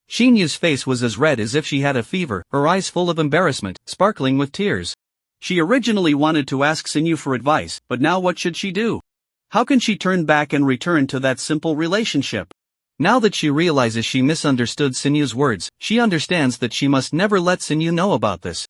Xinyu's face was as red as if she had a fever, her eyes full of embarrassment, sparkling with tears. She originally wanted to ask Sinew for advice, but now what should she do? How can she turn back and return to that simple relationship? Now that she realizes she misunderstood Sinew's words, she understands that she must never let Sinew know about this.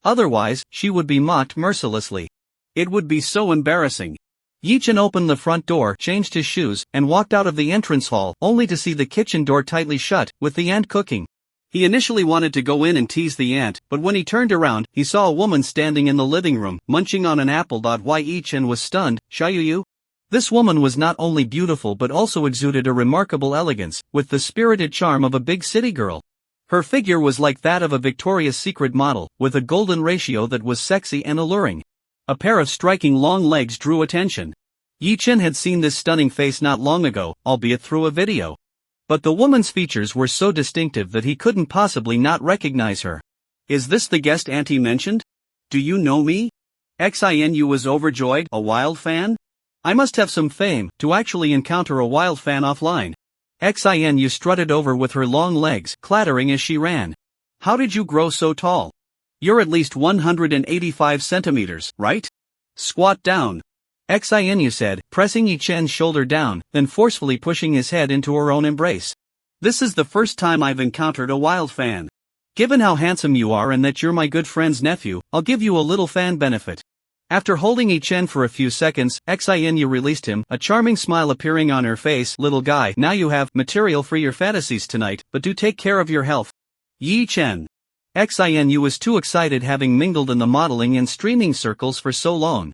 Otherwise, she would be mocked mercilessly. It would be so embarrassing. Yi Chen opened the front door, changed his shoes, and walked out of the entrance hall, only to see the kitchen door tightly shut, with the aunt cooking. He initially wanted to go in and tease the aunt, but when he turned around, he saw a woman standing in the living room, munching on an apple. Yi Chen was stunned. "Xiaoyu?" This woman was not only beautiful but also exuded a remarkable elegance, with the spirited charm of a big city girl. Her figure was like that of a Victoria's Secret model, with a golden ratio that was sexy and alluring. A pair of striking long legs drew attention. Yi Chen had seen this stunning face not long ago, albeit through a video. But the woman's features were so distinctive that he couldn't possibly not recognize her. "Is this the guest Auntie mentioned? Do you know me?" Xinu was overjoyed. "A wild fan? I must have some fame, to actually encounter a wild fan offline." Xinu strutted over with her long legs, clattering as she ran. "How did you grow so tall? You're at least 185 centimeters, right? Squat down." Xinu said, pressing Yi Chen's shoulder down, then forcefully pushing his head into her own embrace. "This is the first time I've encountered a wild fan. Given how handsome you are and that you're my good friend's nephew, I'll give you a little fan benefit." After holding Yi Chen for a few seconds, Xinu released him, a charming smile appearing on her face. "Little guy, now you have material for your fantasies tonight, but do take care of your health." Yi Chen. Xinu was too excited, having mingled in the modeling and streaming circles for so long.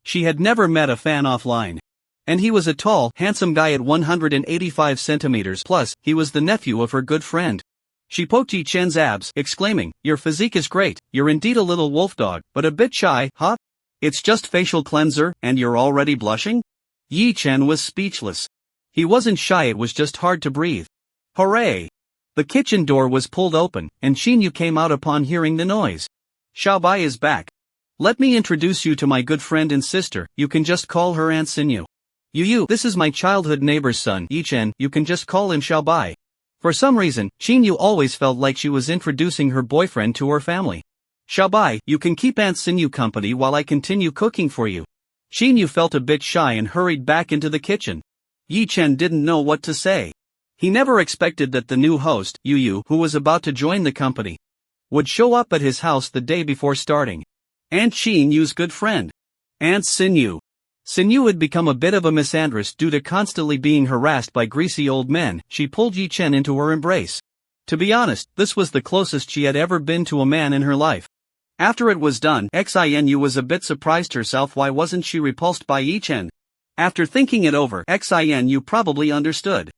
She had never met a fan offline. And he was a tall, handsome guy at 185 centimeters, plus, he was the nephew of her good friend. She poked Yi Chen's abs, exclaiming, "Your physique is great, you're indeed a little wolf dog, but a bit shy, huh? It's just facial cleanser, and you're already blushing?" Yi Chen was speechless. He wasn't shy, it was just hard to breathe. Hooray! The kitchen door was pulled open, and Xinyu came out upon hearing the noise. "Xiaobai is back. Let me introduce you to my good friend and sister, you can just call her Aunt Xinyu. Yu, this is my childhood neighbor's son, Yi Chen, you can just call him Xiaobai." For some reason, Xinyu always felt like she was introducing her boyfriend to her family. "Xiaobai, you can keep Aunt Xinyu company while I continue cooking for you." Xinyu felt a bit shy and hurried back into the kitchen. Yi Chen didn't know what to say. He never expected that the new host, Yu, who was about to join the company, would show up at his house the day before starting. Aunt Xinyu's good friend. Aunt Xinyu. Xinyu had become a bit of a misandrist due to constantly being harassed by greasy old men. She pulled Yi Chen into her embrace. To be honest, this was the closest she had ever been to a man in her life. After it was done, Xinu was a bit surprised herself. Why wasn't she repulsed by Yi Chen? After thinking it over, Xinu probably understood.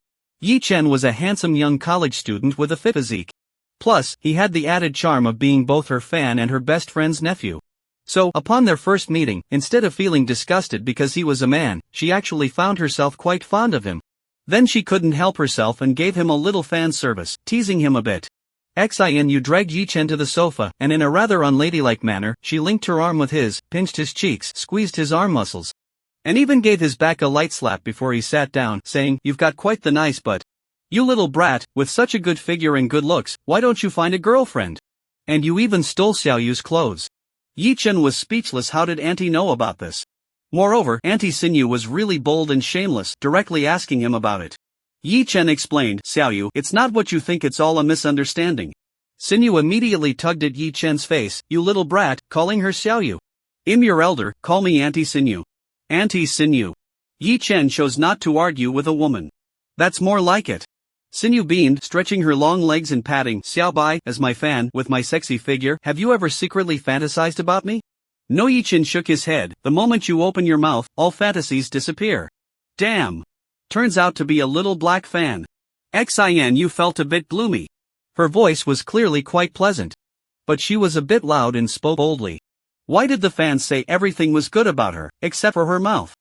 Yi Chen was a handsome young college student with a fit physique. Plus, he had the added charm of being both her fan and her best friend's nephew. So, upon their first meeting, instead of feeling disgusted because he was a man, she actually found herself quite fond of him. Then she couldn't help herself and gave him a little fan service, teasing him a bit. Xinu dragged Yi Chen to the sofa, and in a rather unladylike manner, she linked her arm with his, pinched his cheeks, squeezed his arm muscles, and even gave his back a light slap before he sat down, saying, "You've got quite the nice butt. You little brat, with such a good figure and good looks, why don't you find a girlfriend? And you even stole Xiaoyu's clothes." Yi Chen was speechless. How did Auntie know about this? Moreover, Auntie Xinyu was really bold and shameless, directly asking him about it. Yi Chen explained, "Xiaoyu, it's not what you think, it's all a misunderstanding." Xinyu immediately tugged at Yi Chen's face. "You little brat," calling her Xiaoyu. "I'm your elder, call me Auntie Xinyu." Auntie Xinyu. Yi Chen chose not to argue with a woman. "That's more like it." Xinyu beamed, stretching her long legs and patting Xiaobai as my fan with my sexy figure. "Have you ever secretly fantasized about me?" No. Yi Chen shook his head. "The moment you open your mouth, all fantasies disappear." "Damn. Turns out to be a little black fan." Xinu felt a bit gloomy. Her voice was clearly quite pleasant, but she was a bit loud and spoke boldly. Why did the fans say everything was good about her, except for her mouth?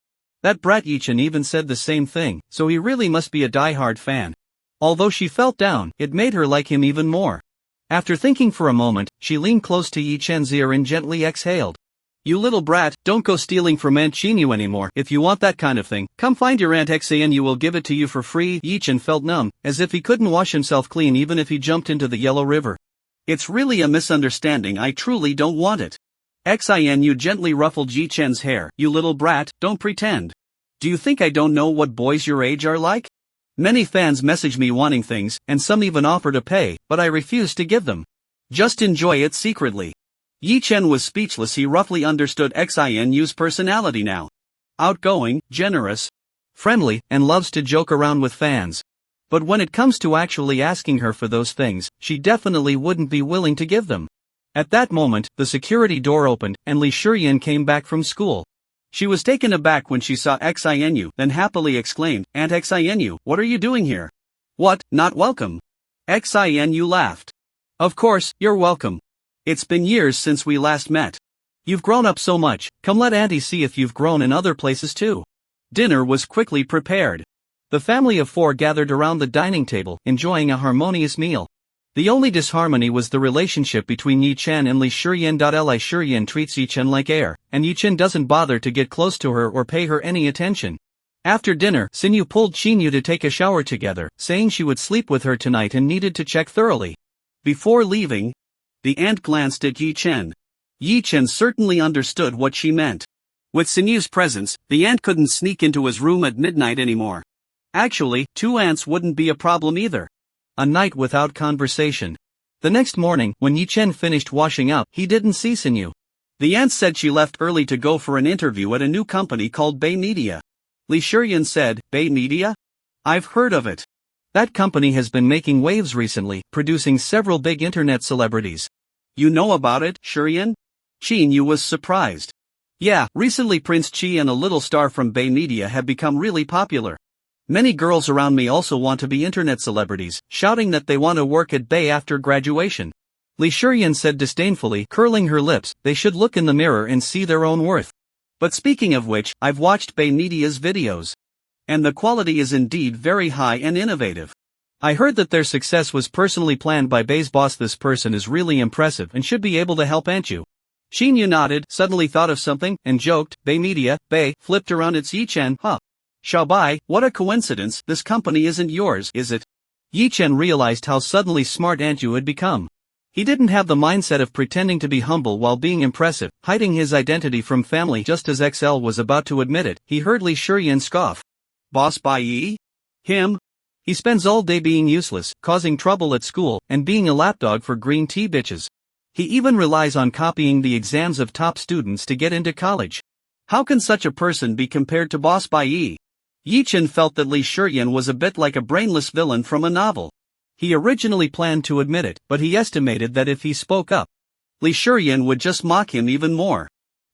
That brat Yi Chen even said the same thing, so he really must be a die-hard fan. Although she felt down, it made her like him even more. After thinking for a moment, she leaned close to Yi Chen's ear and gently exhaled. "You little brat, don't go stealing from Aunt Xinyu anymore. If you want that kind of thing, come find your Aunt Xinu will give it to you for free." Yi Chen felt numb, as if he couldn't wash himself clean even if he jumped into the Yellow River. "It's really a misunderstanding, I truly don't want it." Xinu gently ruffled Yi Chen's hair. "You little brat, don't pretend. Do you think I don't know what boys your age are like? Many fans message me wanting things, and some even offer to pay, but I refuse to give them. Just enjoy it secretly." Yi Chen was speechless. He roughly understood Xinu's personality now. Outgoing, generous, friendly, and loves to joke around with fans. But when it comes to actually asking her for those things, she definitely wouldn't be willing to give them. At that moment, the security door opened, and Li Shiyan came back from school. She was taken aback when she saw Xinu, then happily exclaimed, "Aunt Xinu, what are you doing here?" "What, not welcome?" Xinu laughed. "Of course, you're welcome. It's been years since we last met. You've grown up so much, come let Auntie see if you've grown in other places too." Dinner was quickly prepared. The family of four gathered around the dining table, enjoying a harmonious meal. The only disharmony was the relationship between Yi Chen and Li Shiyan. Li Shiyan treats Yi Chen like air, and Yi Chen doesn't bother to get close to her or pay her any attention. After dinner, Xinyu pulled Xinyu to take a shower together, saying she would sleep with her tonight and needed to check thoroughly. Before leaving, the aunt glanced at Yi Chen. Yi Chen certainly understood what she meant. With Xinyu's presence, the aunt couldn't sneak into his room at midnight anymore. Actually, two aunts wouldn't be a problem either. A night without conversation. The next morning, when Yi Chen finished washing up, he didn't see Xinyu. The aunt said she left early to go for an interview at a new company called Bay Media. Li Shiyan said, "Bay Media? I've heard of it. That company has been making waves recently, producing several big internet celebrities." "You know about it, Shiyan?" Xinyu was surprised. "Yeah, recently Prince Chi and a little star from Bay Media have become really popular. Many girls around me also want to be internet celebrities, shouting that they want to work at Bay after graduation. Li Shuryan said disdainfully, curling her lips. They should look in the mirror and see their own worth. But speaking of which, I've watched Bay Media's videos. And the quality is indeed very high and innovative. I heard that their success was personally planned by Bay's boss. This person is really impressive and should be able to help Auntie. Shin Yu nodded, suddenly thought of something, and joked, Bay Media, Bay, flipped around its Yi-Chen, huh. Xiaobai, what a coincidence, this company isn't yours, is it? Yi-Chen realized how suddenly smart Auntie had become. He didn't have the mindset of pretending to be humble while being impressive, hiding his identity from family. Just as XL was about to admit it, he heard Li Shuryan scoff. Boss Bai Yi? Him? He spends all day being useless, causing trouble at school, and being a lapdog for green tea bitches. He even relies on copying the exams of top students to get into college. How can such a person be compared to Boss Bai Yi? Yi-Chen felt that Li Shuryan was a bit like a brainless villain from a novel. He originally planned to admit it, but he estimated that if he spoke up, Li Shuryan would just mock him even more.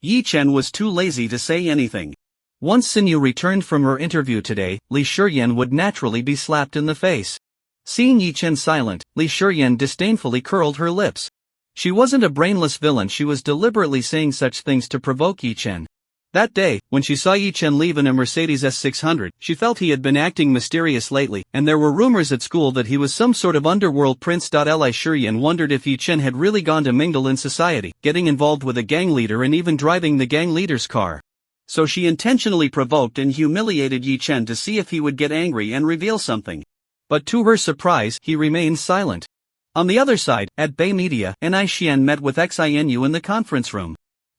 Yi-Chen was too lazy to say anything. Once Sinyu returned from her interview today, Li Shuryan would naturally be slapped in the face. Seeing Yi-Chen silent, Li Shuryan disdainfully curled her lips. She wasn't a brainless villain, she was deliberately saying such things to provoke Yi-Chen. That day, when she saw Yi-Chen leave in a Mercedes S600, she felt he had been acting mysterious lately, and there were rumors at school that he was some sort of underworld prince. Li Shuryan wondered if Yi-Chen had really gone to mingle in society, getting involved with a gang leader and even driving the gang leader's car. So she intentionally provoked and humiliated Yi-Chen to see if he would get angry and reveal something. But to her surprise, he remained silent. On the other side, at Bay Media, Xian met with Xinu in the conference room.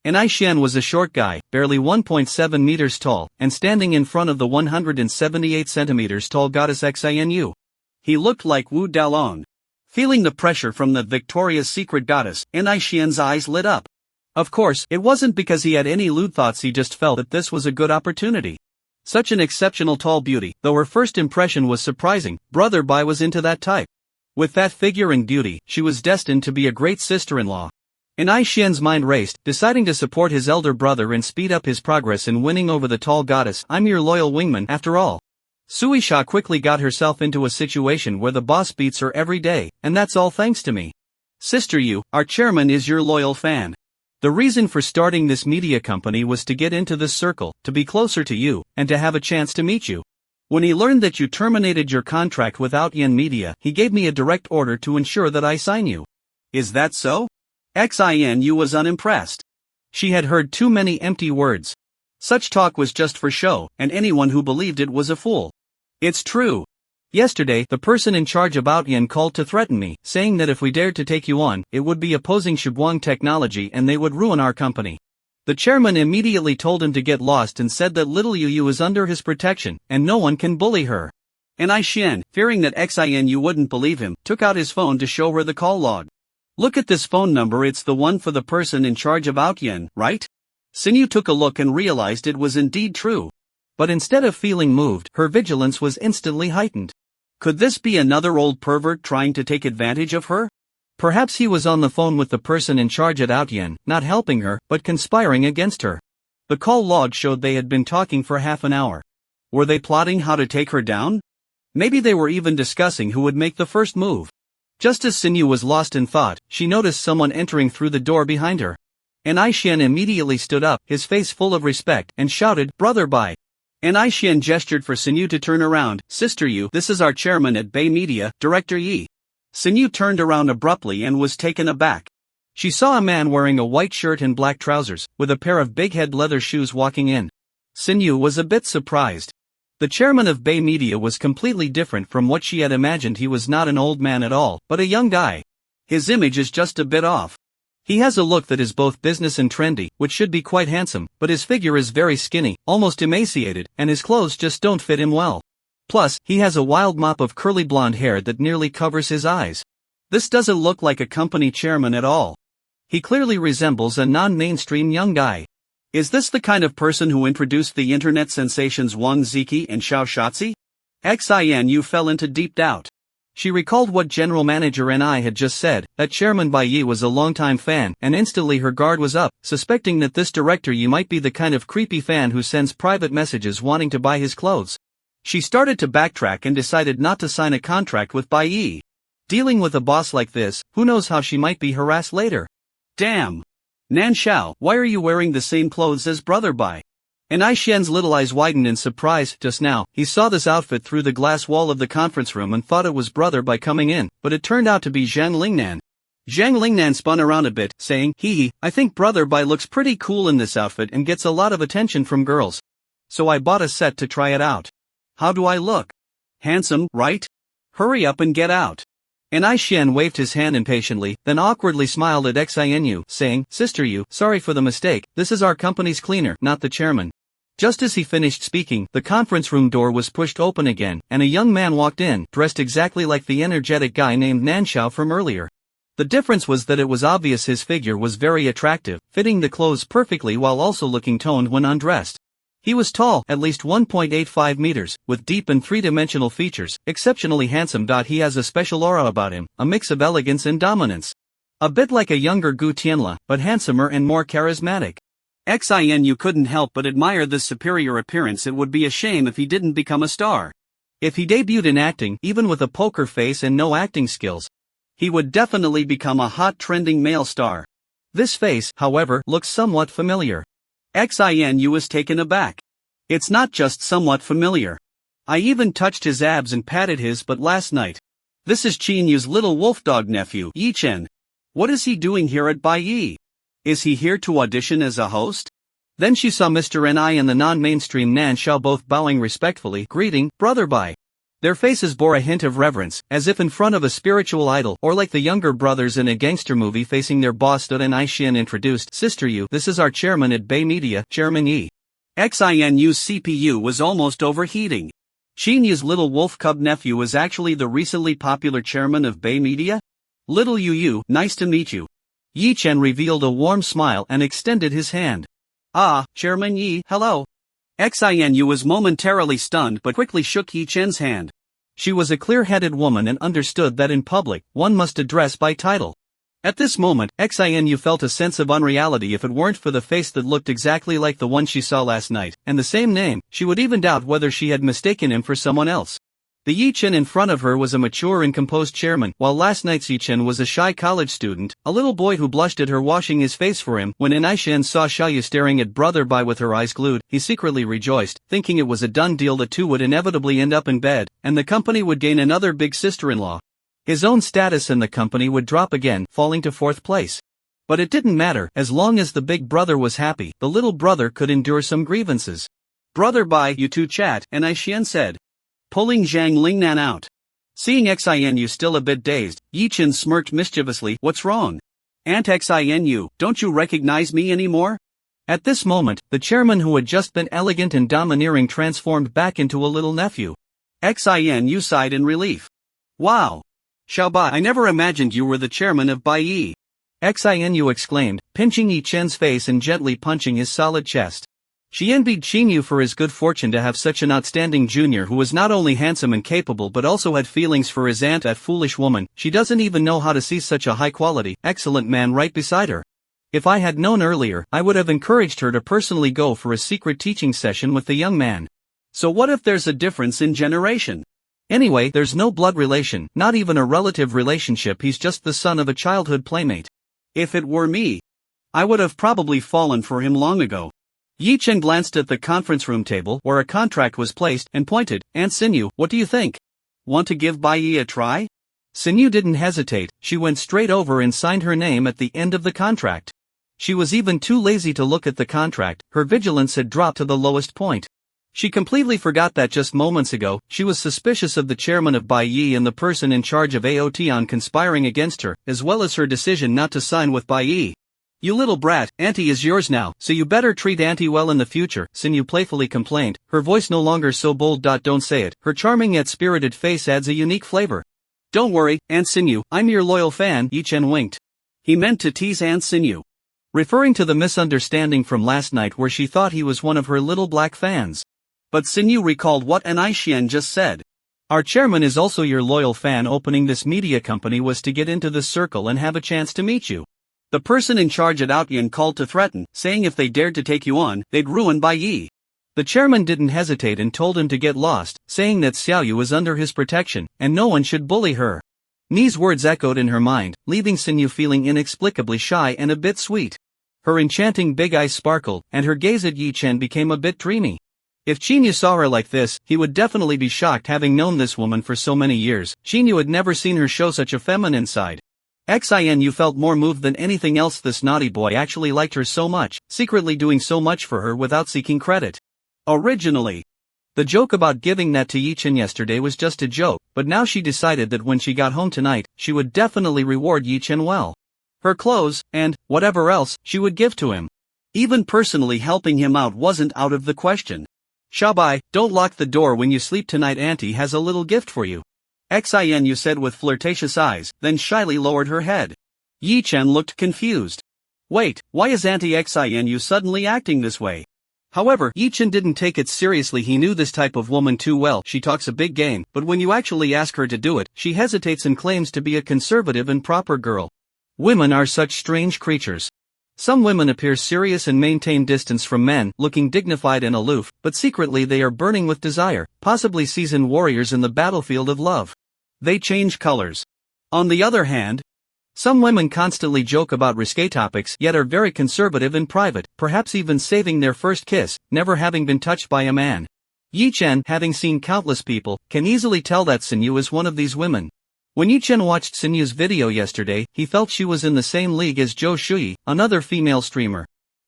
Xian was a short guy, barely 1.7 meters tall, and standing in front of the 178 centimeters tall goddess Xinu. He looked like Wu Dalong. Feeling the pressure from the Victoria's Secret goddess, Xian's eyes lit up. Of course, it wasn't because he had any lewd thoughts, he just felt that this was a good opportunity. Such an exceptional tall beauty, though her first impression was surprising, Brother Bai was into that type. With that figure and beauty, she was destined to be a great sister-in-law. Xian's mind raced, deciding to support his elder brother and speed up his progress in winning over the tall goddess. I'm your loyal wingman, after all. Suisha quickly got herself into a situation where the boss beats her every day, and that's all thanks to me. Sister Yu, our chairman is your loyal fan. The reason for starting this media company was to get into this circle, to be closer to you, and to have a chance to meet you. When he learned that you terminated your contract with Outyen Media, he gave me a direct order to ensure that I sign you. Is that so? Xinu was unimpressed. She had heard too many empty words. Such talk was just for show, and anyone who believed it was a fool. It's true. Yesterday, the person in charge of Outyen called to threaten me, saying that if we dared to take you on, it would be opposing Shubuang technology and they would ruin our company. The chairman immediately told him to get lost and said that little Yu is under his protection, and no one can bully her. Xian, fearing that Xinu wouldn't believe him, took out his phone to show her the call log. Look at this phone number, it's the one for the person in charge of Outyen, right? Sinyu took a look and realized it was indeed true. But instead of feeling moved, her vigilance was instantly heightened. Could this be another old pervert trying to take advantage of her? Perhaps he was on the phone with the person in charge at Outyen, not helping her, but conspiring against her. The call log showed they had been talking for half an hour. Were they plotting how to take her down? Maybe they were even discussing who would make the first move. Just as Sinyu was lost in thought, she noticed someone entering through the door behind her. Xian immediately stood up, his face full of respect, and shouted, Brother Bai. Xian gestured for Sinyu to turn around. Sister Yu, this is our chairman at Bay Media, Director Yi. Sinyu turned around abruptly and was taken aback. She saw a man wearing a white shirt and black trousers, with a pair of big-head leather shoes walking in. Sinyu was a bit surprised. The chairman of Bay Media was completely different from what she had imagined. He was not an old man at all, but a young guy. His image is just a bit off. He has a look that is both business and trendy, which should be quite handsome, but his figure is very skinny, almost emaciated, and his clothes just don't fit him well. Plus, he has a wild mop of curly blonde hair that nearly covers his eyes. This doesn't look like a company chairman at all. He clearly resembles a non-mainstream young guy. Is this the kind of person who introduced the internet sensations Wang Ziki and Xiao Shatzi? Xinu fell into deep doubt. She recalled what General Manager Ni had just said, that Chairman Bai Yi was a longtime fan, and instantly her guard was up, suspecting that this Director Yi might be the kind of creepy fan who sends private messages wanting to buy his clothes. She started to backtrack and decided not to sign a contract with Bai Yi. Dealing with a boss like this, who knows how she might be harassed later. Damn. Nan Xiao, why are you wearing the same clothes as Brother Bai? And Ai Xian's little eyes widened in surprise. Just now, he saw this outfit through the glass wall of the conference room and thought it was Brother Bai coming in, but it turned out to be Zhang Lingnan. Zhang Lingnan spun around a bit, saying, hee, I think Brother Bai looks pretty cool in this outfit and gets a lot of attention from girls. So I bought a set to try it out. How do I look? Handsome, right? Hurry up and get out. And Ai Xian waved his hand impatiently, then awkwardly smiled at Xinu, saying, Sister Yu, sorry for the mistake, this is our company's cleaner, not the chairman. Just as he finished speaking, the conference room door was pushed open again, and a young man walked in, dressed exactly like the energetic guy named Nanxiao from earlier. The difference was that it was obvious his figure was very attractive, fitting the clothes perfectly while also looking toned when undressed. He was tall, at least 1.85 meters, with deep and three-dimensional features, exceptionally handsome. He has a special aura about him, a mix of elegance and dominance. A bit like a younger Gu Tianla, but handsomer and more charismatic. Xinu couldn't help but admire this superior appearance. It would be a shame if he didn't become a star. If he debuted in acting, even with a poker face and no acting skills, he would definitely become a hot trending male star. This face, however, looks somewhat familiar. Xinu was taken aback. It's not just somewhat familiar. I even touched his abs and patted his butt last night. This is Qin Yu's little wolfdog nephew, Yi Chen. What is he doing here at Bai Yi? Is he here to audition as a host? Then she saw Mr. Ni and the non-mainstream Nan Xiao both bowing respectfully, greeting, Brother Bai. Their faces bore a hint of reverence, as if in front of a spiritual idol, or like the younger brothers in a gangster movie facing their boss. And Ai Xian introduced, Sister Yu, this is our chairman at Bay Media, Chairman Yi. Xinu's CPU was almost overheating. Qin Yu's little wolf cub nephew was actually the recently popular chairman of Bay Media? Little Yu, nice to meet you. Yi Chen revealed a warm smile and extended his hand. Ah, Chairman Yi, hello. Xinu was momentarily stunned but quickly shook Yi Chen's hand. She was a clear-headed woman and understood that in public, one must address by title. At this moment, Xinu felt a sense of unreality. If it weren't for the face that looked exactly like the one she saw last night, and the same name, she would even doubt whether she had mistaken him for someone else. The Yi Chen in front of her was a mature and composed chairman, while last night's Yi Chen was a shy college student, a little boy who blushed at her washing his face for him. When Ai Xian saw Xiaoyu staring at Brother Bai with her eyes glued, he secretly rejoiced, thinking it was a done deal. The two would inevitably end up in bed, and the company would gain another big sister-in-law. His own status in the company would drop again, falling to 4th place. But it didn't matter, as long as the big brother was happy, the little brother could endure some grievances. Brother Bai, you two chat, and Ai Xian said. Pulling Zhang Lingnan out. Seeing Xinu still a bit dazed, Yi Chen smirked mischievously, what's wrong? Aunt Xinu, don't you recognize me anymore? At this moment, the chairman who had just been elegant and domineering transformed back into a little nephew. Xinu sighed in relief. Wow. Xiaobai, I never imagined you were the chairman of Bai Yi. Xinu exclaimed, pinching Yi Chen's face and gently punching his solid chest. She envied Qin Yu for his good fortune to have such an outstanding junior who was not only handsome and capable but also had feelings for his aunt. That foolish woman, she doesn't even know how to see such a high-quality, excellent man right beside her. If I had known earlier, I would have encouraged her to personally go for a secret teaching session with the young man. So what if there's a difference in generation? Anyway, there's no blood relation, not even a relative relationship. He's just the son of a childhood playmate. If it were me, I would have probably fallen for him long ago. Yi Chen glanced at the conference room table where a contract was placed and pointed, Aunt Xinu, what do you think? Want to give Bai Yi a try? Xinu didn't hesitate, she went straight over and signed her name at the end of the contract. She was even too lazy to look at the contract, her vigilance had dropped to the lowest point. She completely forgot that just moments ago, she was suspicious of the chairman of Bai Yi and the person in charge of Aotion conspiring against her, as well as her decision not to sign with Bai Yi. You little brat, Auntie is yours now, so you better treat Auntie well in the future, Xinu playfully complained, her voice no longer so bold. Don't say it, her charming yet spirited face adds a unique flavor. Don't worry, Aunt Xinu, I'm your loyal fan. Yi Chen winked. He meant to tease Aunt Xinu, referring to the misunderstanding from last night where she thought he was one of her little black fans. But Xinu recalled what Ai Xian just said. Our chairman is also your loyal fan. Opening this media company was to get into this circle and have a chance to meet you. The person in charge at Outyan called to threaten, saying if they dared to take you on, they'd ruin Bai Yi. The chairman didn't hesitate and told him to get lost, saying that Xiaoyu is under his protection, and no one should bully her. Ni's words echoed in her mind, leaving Xinyu feeling inexplicably shy and a bit sweet. Her enchanting big eyes sparkled, and her gaze at Yi Chen became a bit dreamy. If Xinyu saw her like this, he would definitely be shocked, having known this woman for so many years. Xinyu had never seen her show such a feminine side. Xinyu felt more moved than anything else. This naughty boy actually liked her so much, secretly doing so much for her without seeking credit. Originally, the joke about giving that to Yi Chen yesterday was just a joke, but now she decided that when she got home tonight, she would definitely reward Yi Chen well. Her clothes, and whatever else, she would give to him. Even personally helping him out wasn't out of the question. Xiaobai, don't lock the door when you sleep tonight. Auntie has a little gift for you. Xinyu said with flirtatious eyes, then shyly lowered her head. Yi Chen looked confused. Wait, why is Auntie Xinyu suddenly acting this way? However, Yi Chen didn't take it seriously. He knew this type of woman too well. She talks a big game, but when you actually ask her to do it, she hesitates and claims to be a conservative and proper girl. Women are such strange creatures. Some women appear serious and maintain distance from men, looking dignified and aloof, but secretly they are burning with desire, possibly seasoned warriors in the battlefield of love. They change colors. On the other hand, some women constantly joke about risque topics yet are very conservative in private, perhaps even saving their first kiss, never having been touched by a man. Yi Chen, having seen countless people, can easily tell that Xinyu is one of these women. When Yi Chen watched Xinyu's video yesterday, he felt she was in the same league as Zhou Shuyi, another female streamer.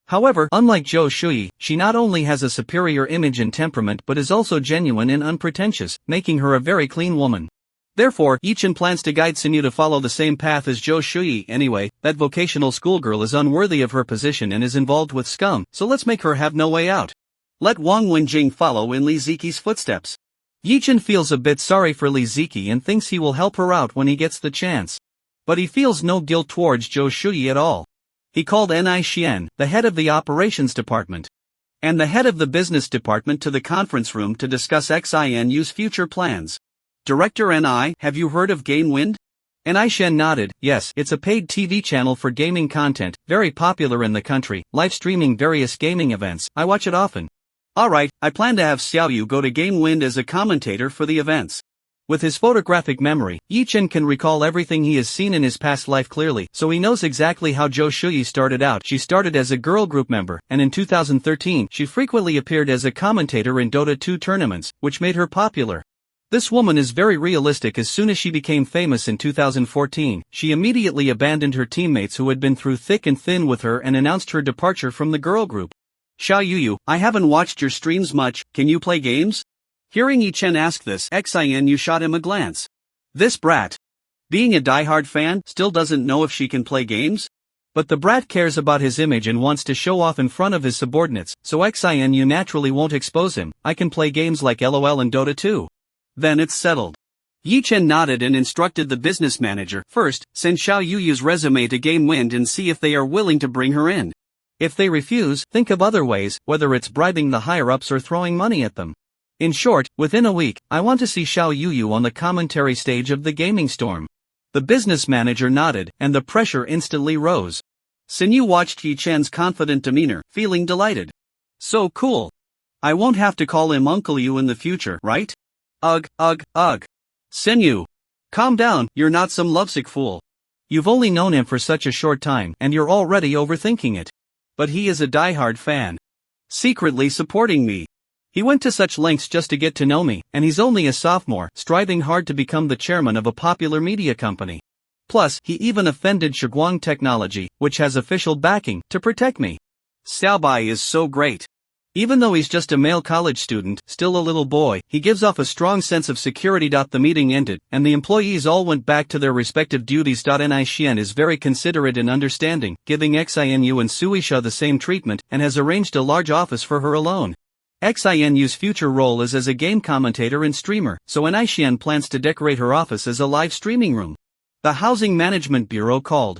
However, unlike Zhou Shuyi, she not only has a superior image and temperament but is also genuine and unpretentious, making her a very clean woman. Therefore, Yi Chen plans to guide Xinyu to follow the same path as Zhou Shuyi. Anyway, that vocational schoolgirl is unworthy of her position and is involved with scum, so let's make her have no way out. Let Wang Wenjing follow in Li Ziqi's footsteps. Yi Chen feels a bit sorry for Li Ziqi and thinks he will help her out when he gets the chance. But he feels no guilt towards Zhou Shuyi at all. He called Ni Xian, the head of the operations department, and the head of the business department to the conference room to discuss Xinyu's future plans. Director Ni, have you heard of Gamewind? Ni Xian nodded. Yes, it's a paid TV channel for gaming content, very popular in the country, live streaming various gaming events. I watch it often. Alright, I plan to have Xiaoyu go to Gamewind as a commentator for the events. With his photographic memory, Yi Chen can recall everything he has seen in his past life clearly, so he knows exactly how Zhou Shuyi started out. She started as a girl group member, and in 2013, she frequently appeared as a commentator in Dota 2 tournaments, which made her popular. This woman is very realistic. As soon as she became famous in 2014, she immediately abandoned her teammates who had been through thick and thin with her and announced her departure from the girl group. Xiaoyu, I haven't watched your streams much, can you play games? Hearing Yi Chen ask this, Xinyu shot him a glance. This brat, being a diehard fan, still doesn't know if she can play games? But the brat cares about his image and wants to show off in front of his subordinates, so Xinyu naturally won't expose him. I can play games like LOL and Dota 2. Then it's settled. Yi Chen nodded and instructed the business manager, first, send Xiaoyu's resume to Gamewind and see if they are willing to bring her in. If they refuse, think of other ways, whether it's bribing the higher-ups or throwing money at them. In short, within a week, I want to see Xiaoyu on the commentary stage of the gaming storm. The business manager nodded, and the pressure instantly rose. Xinyu watched Yi Chen's confident demeanor, feeling delighted. So cool. I won't have to call him Uncle Yu in the future, right? Ugh. Xinyu. Calm down, you're not some lovesick fool. You've only known him for such a short time, and you're already overthinking it. But he is a diehard fan. Secretly supporting me. He went to such lengths just to get to know me, and he's only a sophomore, striving hard to become the chairman of a popular media company. Plus, he even offended Shiguang Technology, which has official backing, to protect me. Xiaobai is so great. Even though he's just a male college student, still a little boy, he gives off a strong sense of security. The meeting ended, and the employees all went back to their respective duties. Ni Xian is very considerate and understanding, giving Xinyu and Suisha the same treatment, and has arranged a large office for her alone. Xinyu's future role is as a game commentator and streamer, so Ni Xian plans to decorate her office as a live streaming room. The Housing Management Bureau called.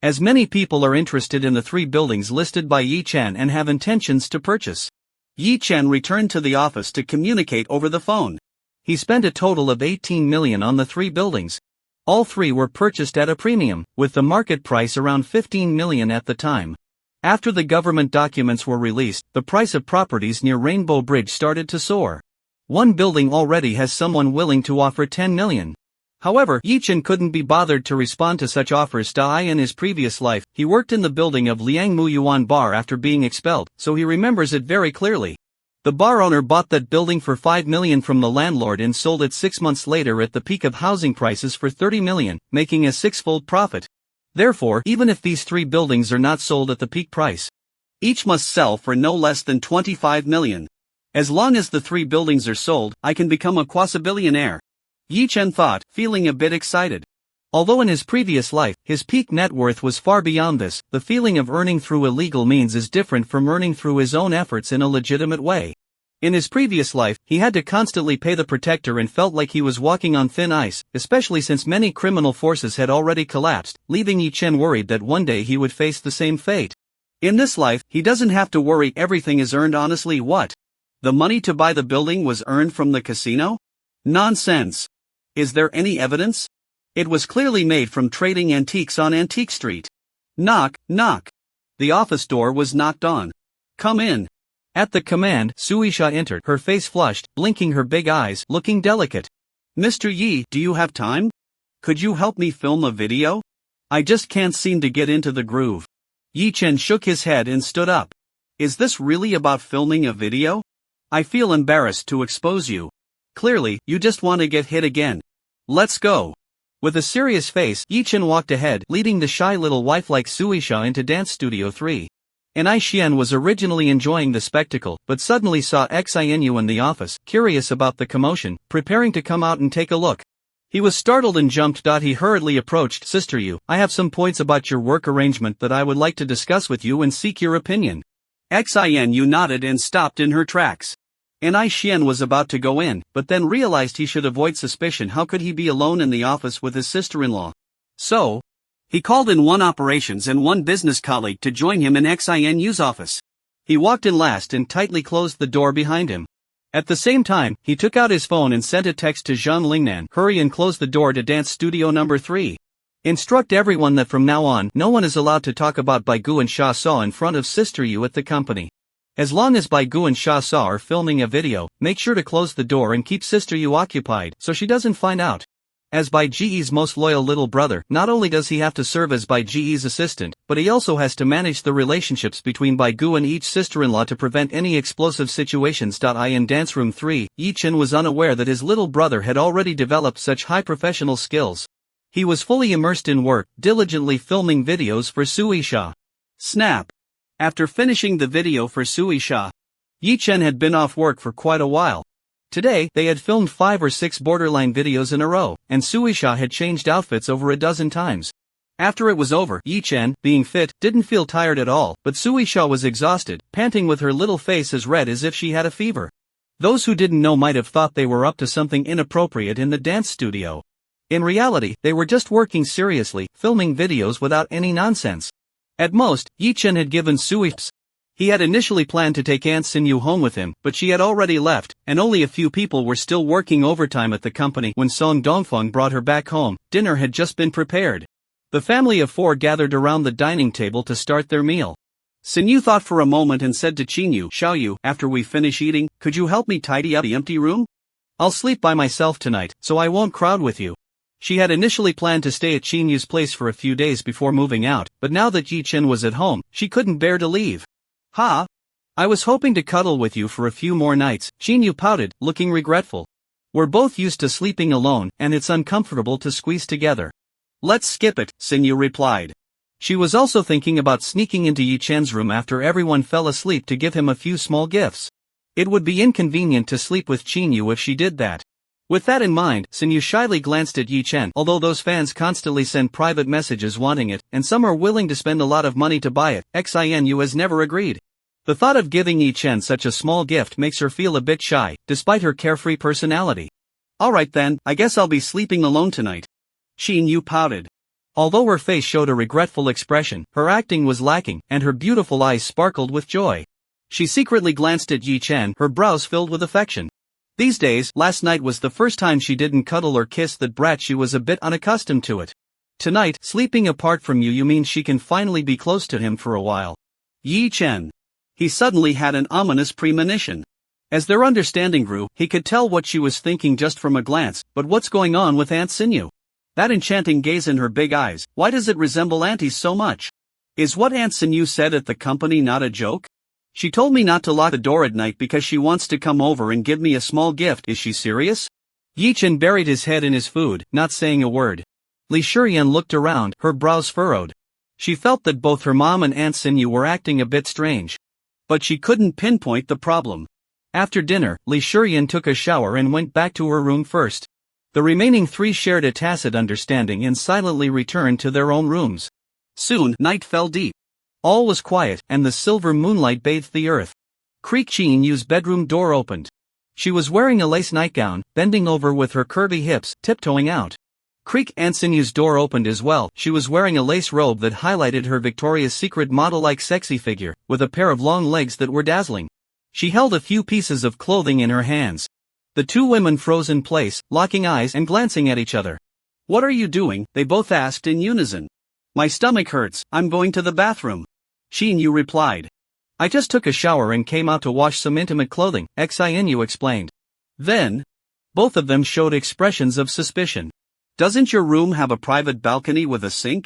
As many people are interested in the 3 buildings listed by Yi Chen and have intentions to purchase. Yi Chen returned to the office to communicate over the phone. He spent a total of 18 million on the 3 buildings. All 3 were purchased at a premium, with the market price around 15 million at the time. After the government documents were released, the price of properties near Rainbow Bridge started to soar. One building already has someone willing to offer 10 million. However, Yi-Chen couldn't be bothered to respond to such offers. In his previous life, he worked in the building of Liangmu Yuan Bar after being expelled, so he remembers it very clearly. The bar owner bought that building for 5 million from the landlord and sold it 6 months later at the peak of housing prices for 30 million, making a six-fold profit. Therefore, even if these 3 buildings are not sold at the peak price, each must sell for no less than 25 million. As long as the 3 buildings are sold, I can become a quasi-billionaire. Yi-Chen thought, feeling a bit excited. Although in his previous life, his peak net worth was far beyond this, the feeling of earning through illegal means is different from earning through his own efforts in a legitimate way. In his previous life, he had to constantly pay the protector and felt like he was walking on thin ice, especially since many criminal forces had already collapsed, leaving Yi-Chen worried that one day he would face the same fate. In this life, he doesn't have to worry, everything is earned honestly. What? The money to buy the building was earned from the casino? Nonsense. Is there any evidence? It was clearly made from trading antiques on Antique Street. Knock, knock. The office door was knocked on. Come in. At the command, Suisha entered, her face flushed, blinking her big eyes, looking delicate. Mr. Yi, do you have time? Could you help me film a video? I just can't seem to get into the groove. Yi-Chen shook his head and stood up. Is this really about filming a video? I feel embarrassed to expose you. Clearly, you just want to get hit again. Let's go. With a serious face, Yi-Chen walked ahead, leading the shy little wife like Suisha into Dance Studio 3. Ai Xian was originally enjoying the spectacle, but suddenly saw Xinu in the office, curious about the commotion, preparing to come out and take a look. He was startled and jumped. He hurriedly approached. Sister Yu, I have some points about your work arrangement that I would like to discuss with you and seek your opinion. Xinu nodded and stopped in her tracks. Ai Xian was about to go in, but then realized he should avoid suspicion. How could he be alone in the office with his sister-in-law? So, he called in one operations and one business colleague to join him in Xinu's office. He walked in last and tightly closed the door behind him. At the same time, he took out his phone and sent a text to Zhang Lingnan. Hurry and close the door to Dance Studio number 3. Instruct everyone that from now on, no one is allowed to talk about Baigu and Sha Sa in front of Sister Yu at the company. As long as Baigu and Sha Sa are filming a video, make sure to close the door and keep Sister Yu occupied so she doesn't find out. As Bai Ji's most loyal little brother, not only does he have to serve as Bai Ji's assistant, but he also has to manage the relationships between Baigu and each sister-in-law to prevent any explosive situations. In Dance Room 3, Yi-Chen was unaware that his little brother had already developed such high professional skills. He was fully immersed in work, diligently filming videos for Suisha. Snap! After finishing the video for Suisha, Yi-Chen had been off work for quite a while. Today, they had filmed 5 or 6 borderline videos in a row, and Suisha had changed outfits over a dozen times. After it was over, Yi-Chen, being fit, didn't feel tired at all, but Suisha was exhausted, panting with her little face as red as if she had a fever. Those who didn't know might have thought they were up to something inappropriate in the dance studio. In reality, they were just working seriously, filming videos without any nonsense. At most, Yi-Chen had given Suisha. He had initially planned to take Aunt Xinyu home with him, but she had already left, and only a few people were still working overtime at the company when Song Dongfeng brought her back home. Dinner had just been prepared. The family of 4 gathered around the dining table to start their meal. Xinyu thought for a moment and said to Qinyu, Xiaoyu, after we finish eating, could you help me tidy up the empty room? I'll sleep by myself tonight, so I won't crowd with you. She had initially planned to stay at Qinyu's place for a few days before moving out, but now that Yi-Chen was at home, she couldn't bear to leave. Ha! I was hoping to cuddle with you for a few more nights, Qinyu pouted, looking regretful. We're both used to sleeping alone, and it's uncomfortable to squeeze together. Let's skip it, Xinyu replied. She was also thinking about sneaking into Yi-Chen's room after everyone fell asleep to give him a few small gifts. It would be inconvenient to sleep with Qinyu if she did that. With that in mind, Xinyu shyly glanced at Yi-Chen. Although those fans constantly send private messages wanting it, and some are willing to spend a lot of money to buy it, Xinu has never agreed. The thought of giving Yi-Chen such a small gift makes her feel a bit shy, despite her carefree personality. Alright then, I guess I'll be sleeping alone tonight. Xinyu pouted. Although her face showed a regretful expression, her acting was lacking, and her beautiful eyes sparkled with joy. She secretly glanced at Yi-Chen, her brows filled with affection. These days, last night was the first time she didn't cuddle or kiss that brat. She was a bit unaccustomed to it. Tonight, sleeping apart from you means she can finally be close to him for a while. Yi Chen. He suddenly had an ominous premonition. As their understanding grew, he could tell what she was thinking just from a glance, but what's going on with Aunt Sinew? That enchanting gaze in her big eyes, why does it resemble Auntie's so much? Is what Aunt Sinew said at the company not a joke? She told me not to lock the door at night because she wants to come over and give me a small gift. Is she serious? Yi Chen buried his head in his food, not saying a word. Li Shiyan looked around, her brows furrowed. She felt that both her mom and Aunt Sinew were acting a bit strange. But she couldn't pinpoint the problem. After dinner, Li Shiyan took a shower and went back to her room first. The remaining three shared a tacit understanding and silently returned to their own rooms. Soon, night fell deep. All was quiet, and the silver moonlight bathed the earth. Creek Chin Yu's bedroom door opened. She was wearing a lace nightgown, bending over with her curvy hips, tiptoeing out. Creek Aunt Sinew's door opened as well. She was wearing a lace robe that highlighted her Victoria's Secret model-like sexy figure, with a pair of long legs that were dazzling. She held a few pieces of clothing in her hands. The two women froze in place, locking eyes and glancing at each other. "What are you doing?" they both asked in unison. "My stomach hurts, I'm going to the bathroom," Xinyu replied. "I just took a shower and came out to wash some intimate clothing," Xinyu explained. Then, both of them showed expressions of suspicion. "Doesn't your room have a private balcony with a sink?"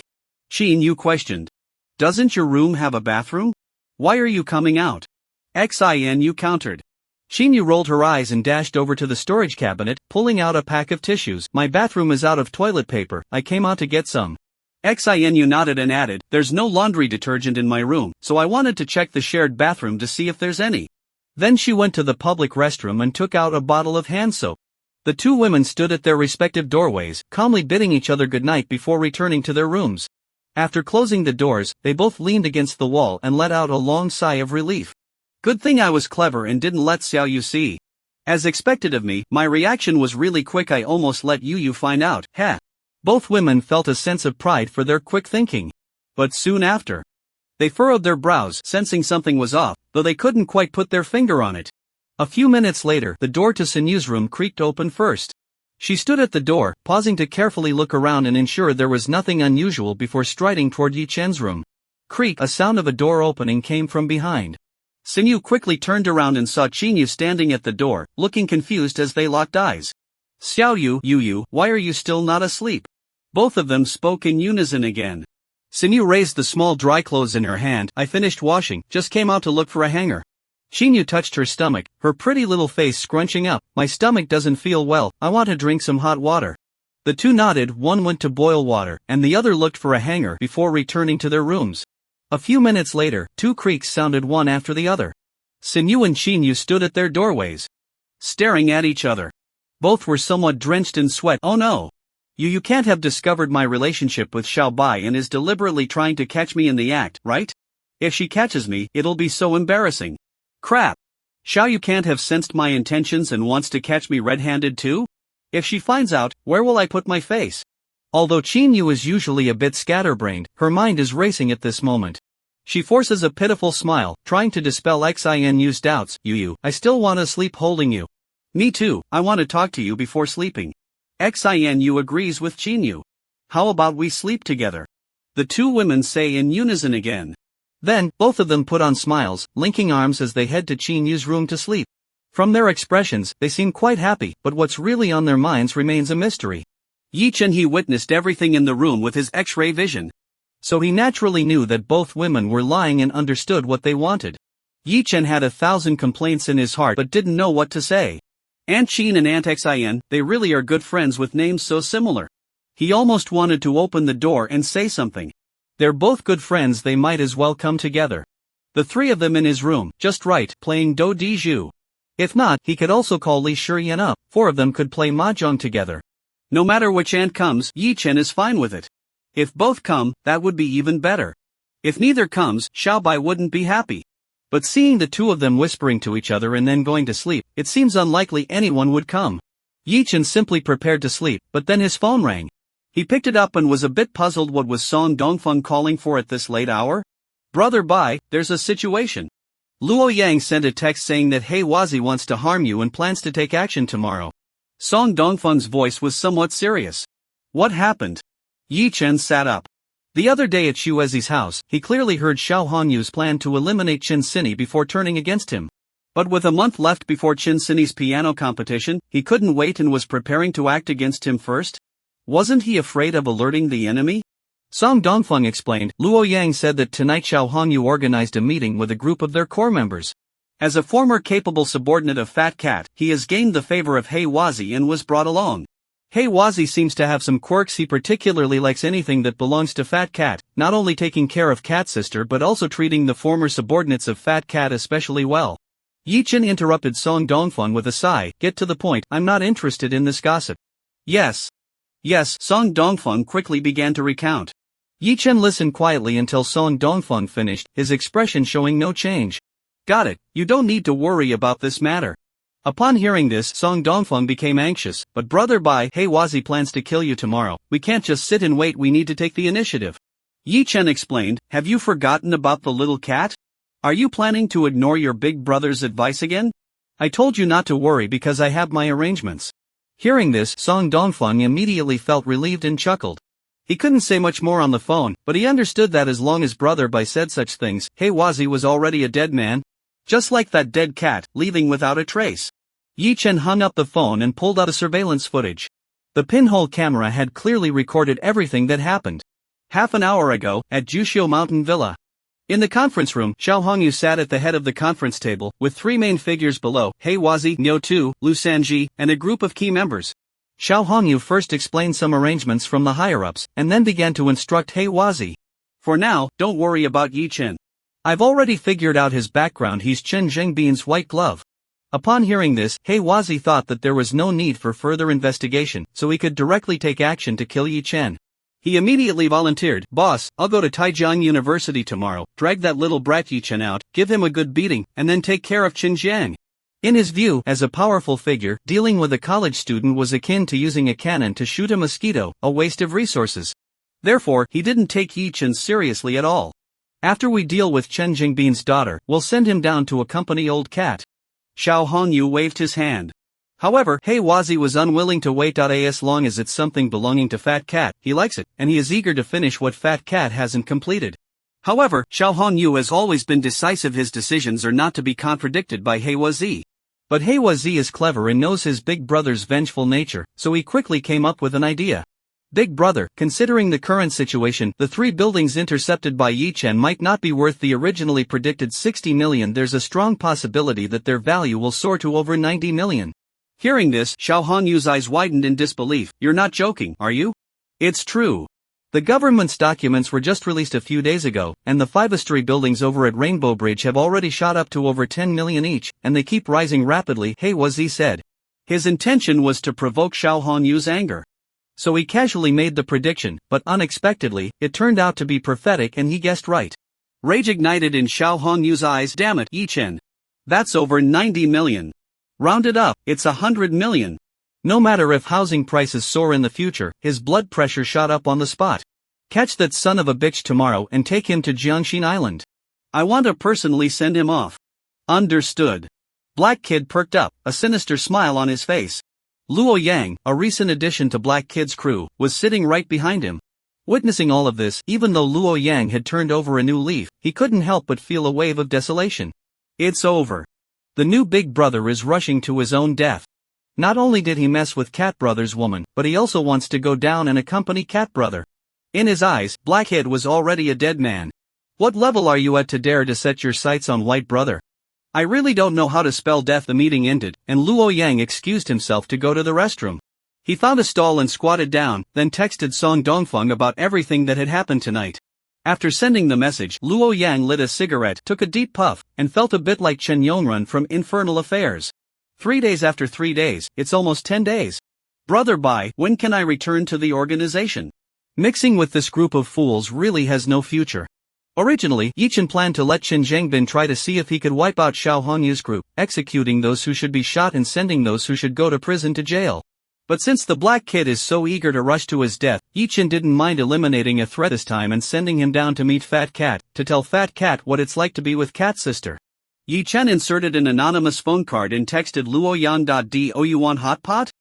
Xinyu questioned. "Doesn't your room have a bathroom? Why are you coming out?" Xinyu countered. Xinyu rolled her eyes and dashed over to the storage cabinet, pulling out a pack of tissues. "My bathroom is out of toilet paper, I came out to get some." Xinyu nodded and added, "There's no laundry detergent in my room, so I wanted to check the shared bathroom to see if there's any." Then she went to the public restroom and took out a bottle of hand soap. The two women stood at their respective doorways, calmly bidding each other goodnight before returning to their rooms. After closing the doors, they both leaned against the wall and let out a long sigh of relief. "Good thing I was clever and didn't let Xiao Yu see. As expected of me, my reaction was really quick. I almost let Yu find out, heh." Both women felt a sense of pride for their quick thinking. But soon after, they furrowed their brows, sensing something was off, though they couldn't quite put their finger on it. A few minutes later, the door to Sinew's room creaked open first. She stood at the door, pausing to carefully look around and ensure there was nothing unusual before striding toward Yi Chen's room. Creak, a sound of a door opening came from behind. Sinew quickly turned around and saw Xinyu standing at the door, looking confused as they locked eyes. "Xiao Yu, why are you still not asleep?" Both of them spoke in unison again. Sinew raised the small dry clothes in her hand. "I finished washing, just came out to look for a hanger." Xinyu touched her stomach, her pretty little face scrunching up. "My stomach doesn't feel well, I want to drink some hot water." The two nodded, one went to boil water, and the other looked for a hanger before returning to their rooms. A few minutes later, two creaks sounded one after the other. Sinew and Xinyu stood at their doorways, staring at each other. Both were somewhat drenched in sweat. "Oh no! You can't have discovered my relationship with Xiao Bai and is deliberately trying to catch me in the act, right? If she catches me, it'll be so embarrassing. Crap! Xiao Yu can't have sensed my intentions and wants to catch me red-handed too? If she finds out, where will I put my face?" Although Xinyu is usually a bit scatterbrained, her mind is racing at this moment. She forces a pitiful smile, trying to dispel Xinyu's doubts. "Yu, I still want to sleep holding you." "Me too, I want to talk to you before sleeping." Xinu agrees with Xinyu. "How about we sleep together?" the two women say in unison again. Then, both of them put on smiles, linking arms as they head to Xinyu's room to sleep. From their expressions, they seem quite happy, but what's really on their minds remains a mystery. Yi Chen he witnessed everything in the room with his X-ray vision. So he naturally knew that both women were lying and understood what they wanted. Yi Chen had 1,000 complaints in his heart but didn't know what to say. Aunt Chin and Aunt Xin, they really are good friends with names so similar. He almost wanted to open the door and say something. They're both good friends, they might as well come together. The three of them in his room, just right, playing do di ju. If not, he could also call Li Shiyan up, four of them could play mahjong together. No matter which aunt comes, Yi Chen is fine with it. If both come, that would be even better. If neither comes, Xiao Bai wouldn't be happy. But seeing the two of them whispering to each other and then going to sleep, it seems unlikely anyone would come. Yi Chen simply prepared to sleep, but then his phone rang. He picked it up and was a bit puzzled. What was Song Dongfeng calling for at this late hour? "Brother Bai, there's a situation. Luo Yang sent a text saying that Hei Wazi wants to harm you and plans to take action tomorrow." Song Dongfeng's voice was somewhat serious. "What happened?" Yi Chen sat up. The other day at Shuezi's house, he clearly heard Xiao Hongyu's plan to eliminate Qin Sini before turning against him. But with a month left before Qin Sini's piano competition, he couldn't wait and was preparing to act against him first? Wasn't he afraid of alerting the enemy? Song Dongfeng explained. Luo Yang said that tonight Xiao Hongyu organized a meeting with a group of their core members. As a former capable subordinate of Fat Cat, he has gained the favor of Hei Wazi and was brought along. Hei Wazi seems to have some quirks. He particularly likes anything that belongs to Fat Cat, not only taking care of Cat Sister but also treating the former subordinates of Fat Cat especially well. Yi Chen interrupted Song Dongfeng with a sigh. Get to the point, I'm not interested in this gossip. Yes, Song Dongfeng quickly began to recount. Yi Chen listened quietly until Song Dongfeng finished, his expression showing no change. Got it, you don't need to worry about this matter. Upon hearing this, Song Dongfeng became anxious. But brother Bai, Hei Wazi plans to kill you tomorrow. We can't just sit and wait, we need to take the initiative. Yi Chen explained, have you forgotten about the little cat? Are you planning to ignore your big brother's advice again? I told you not to worry because I have my arrangements. Hearing this, Song Dongfeng immediately felt relieved and chuckled. He couldn't say much more on the phone, but he understood that as long as brother Bai said such things, Hei Wazi was already a dead man. Just like that dead cat, leaving without a trace. Yi Chen hung up the phone and pulled out a surveillance footage. The pinhole camera had clearly recorded everything that happened. Half an hour ago, at Juxiu Mountain Villa. In the conference room, Xiao Hongyu sat at the head of the conference table, with three main figures below, Hei Wazi, Niu Tu, Lu Sanji, and a group of key members. Xiao Hongyu first explained some arrangements from the higher-ups, and then began to instruct Hei Wazi. For now, don't worry about Yi Chen. I've already figured out his background, he's Chen Zhengbin's white glove. Upon hearing this, Hei Wazi thought that there was no need for further investigation, so he could directly take action to kill Yi Chen. He immediately volunteered, Boss, I'll go to Taijiang University tomorrow, drag that little brat Yi Chen out, give him a good beating, and then take care of Xinjiang. In his view, as a powerful figure, dealing with a college student was akin to using a cannon to shoot a mosquito, a waste of resources. Therefore, he didn't take Yi Chen seriously at all. After we deal with Chen Jingbin's daughter, we'll send him down to accompany old cat. Xiao Hongyu waved his hand. However, Hei Wazi was unwilling to wait as long as it's something belonging to Fat Cat, he likes it, and he is eager to finish what Fat Cat hasn't completed. However, Xiao Hongyu has always been decisive, his decisions are not to be contradicted by Hei Wazi. But Hei Wazi is clever and knows his big brother's vengeful nature, so he quickly came up with an idea. Big brother, considering the current situation, the 3 buildings intercepted by Yi Chen might not be worth the originally predicted 60 million. There's a strong possibility that their value will soar to over 90 million. Hearing this, Xiao Honyu's eyes widened in disbelief. You're not joking, are you? It's true. The government's documents were just released a few days ago, and the 5-story buildings over at Rainbow Bridge have already shot up to over 10 million each, and they keep rising rapidly, Hei Wazi said. His intention was to provoke Xiao Honyu's anger. So he casually made the prediction, but unexpectedly, it turned out to be prophetic and he guessed right. Rage ignited in Xiao Honyu's eyes. Damn it, Yi Chen. That's over 90 million. Round it up, it's 100 million. No matter if housing prices soar in the future, his blood pressure shot up on the spot. Catch that son of a bitch tomorrow and take him to Jiangxin Island. I want to personally send him off. Understood. Black Kid perked up, a sinister smile on his face. Luo Yang, a recent addition to Black Kid's crew, was sitting right behind him. Witnessing all of this, even though Luo Yang had turned over a new leaf, he couldn't help but feel a wave of desolation. It's over. The new big brother is rushing to his own death. Not only did he mess with Cat Brother's woman, but he also wants to go down and accompany Cat Brother. In his eyes, Black Kid was already a dead man. What level are you at to dare to set your sights on White Brother? I really don't know how to spell death. The meeting ended, and Luo Yang excused himself to go to the restroom. He found a stall and squatted down, then texted Song Dongfeng about everything that had happened tonight. After sending the message, Luo Yang lit a cigarette, took a deep puff, and felt a bit like Chen Yongrun from Infernal Affairs. 3 days after 3 days, it's almost 10 days. Brother Bai, when can I return to the organization? Mixing with this group of fools really has no future. Originally, Yi Chen planned to let Qin Zhengbin try to see if he could wipe out Xiao Honyu's group, executing those who should be shot and sending those who should go to prison to jail. But since the Black Kid is so eager to rush to his death, Yi Chen didn't mind eliminating a threat this time and sending him down to meet Fat Cat, to tell Fat Cat what it's like to be with Cat Sister. Yi Chen inserted an anonymous phone card and texted Luo Yan. Do you want hot pot?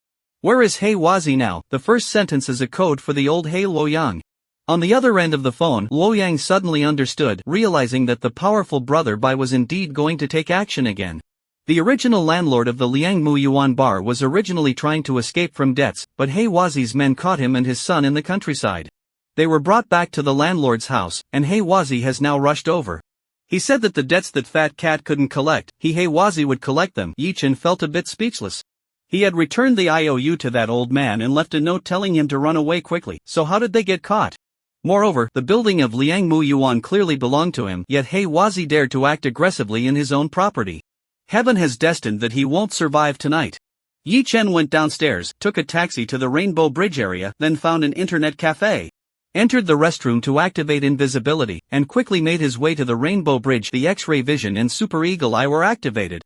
Where is Hei Wazi now? The first sentence is a code for the old Hei Luo Yang. On the other end of the phone, Luoyang suddenly understood, realizing that the powerful brother Bai was indeed going to take action again. The original landlord of the Liangmu Yuan bar was originally trying to escape from debts, but He Wazi's men caught him and his son in the countryside. They were brought back to the landlord's house, and He Wazi has now rushed over. He said that the debts that Fat Cat couldn't collect, He Wazi would collect them. Yi-Chen felt a bit speechless. He had returned the IOU to that old man and left a note telling him to run away quickly, so how did they get caught? Moreover, the building of Liangmu Yuan clearly belonged to him, yet He Wazi dared to act aggressively in his own property. Heaven has destined that he won't survive tonight. Yi-Chen went downstairs, took a taxi to the Rainbow Bridge area, then found an internet cafe. Entered the restroom to activate invisibility, and quickly made his way to the Rainbow Bridge. The X-ray vision and Super Eagle Eye were activated.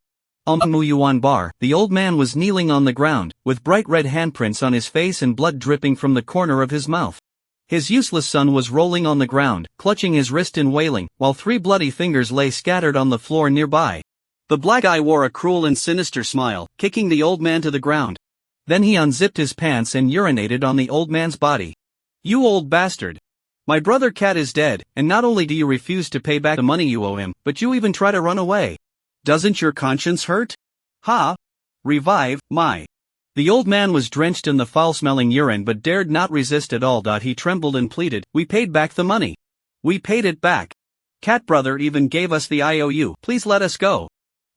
On the Muyuan bar, the old man was kneeling on the ground, with bright red handprints on his face and blood dripping from the corner of his mouth. His useless son was rolling on the ground, clutching his wrist and wailing, while 3 bloody fingers lay scattered on the floor nearby. The black eye wore a cruel and sinister smile, kicking the old man to the ground. Then he unzipped his pants and urinated on the old man's body. You old bastard. My brother Cat is dead, and not only do you refuse to pay back the money you owe him, but you even try to run away. Doesn't your conscience hurt? Ha! Revive, my. The old man was drenched in the foul-smelling urine but dared not resist at all. He trembled and pleaded, we paid back the money. We paid it back. Cat brother even gave us the IOU, please let us go.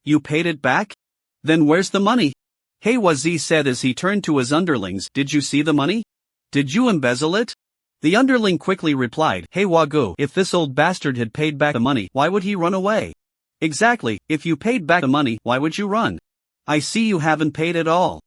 You paid it back? Then where's the money? He Wazi said as he turned to his underlings, did you see the money? Did you embezzle it? The underling quickly replied, Hey Wagu, if this old bastard had paid back the money, why would he run away? Exactly, if you paid back the money, why would you run? I see you haven't paid at all.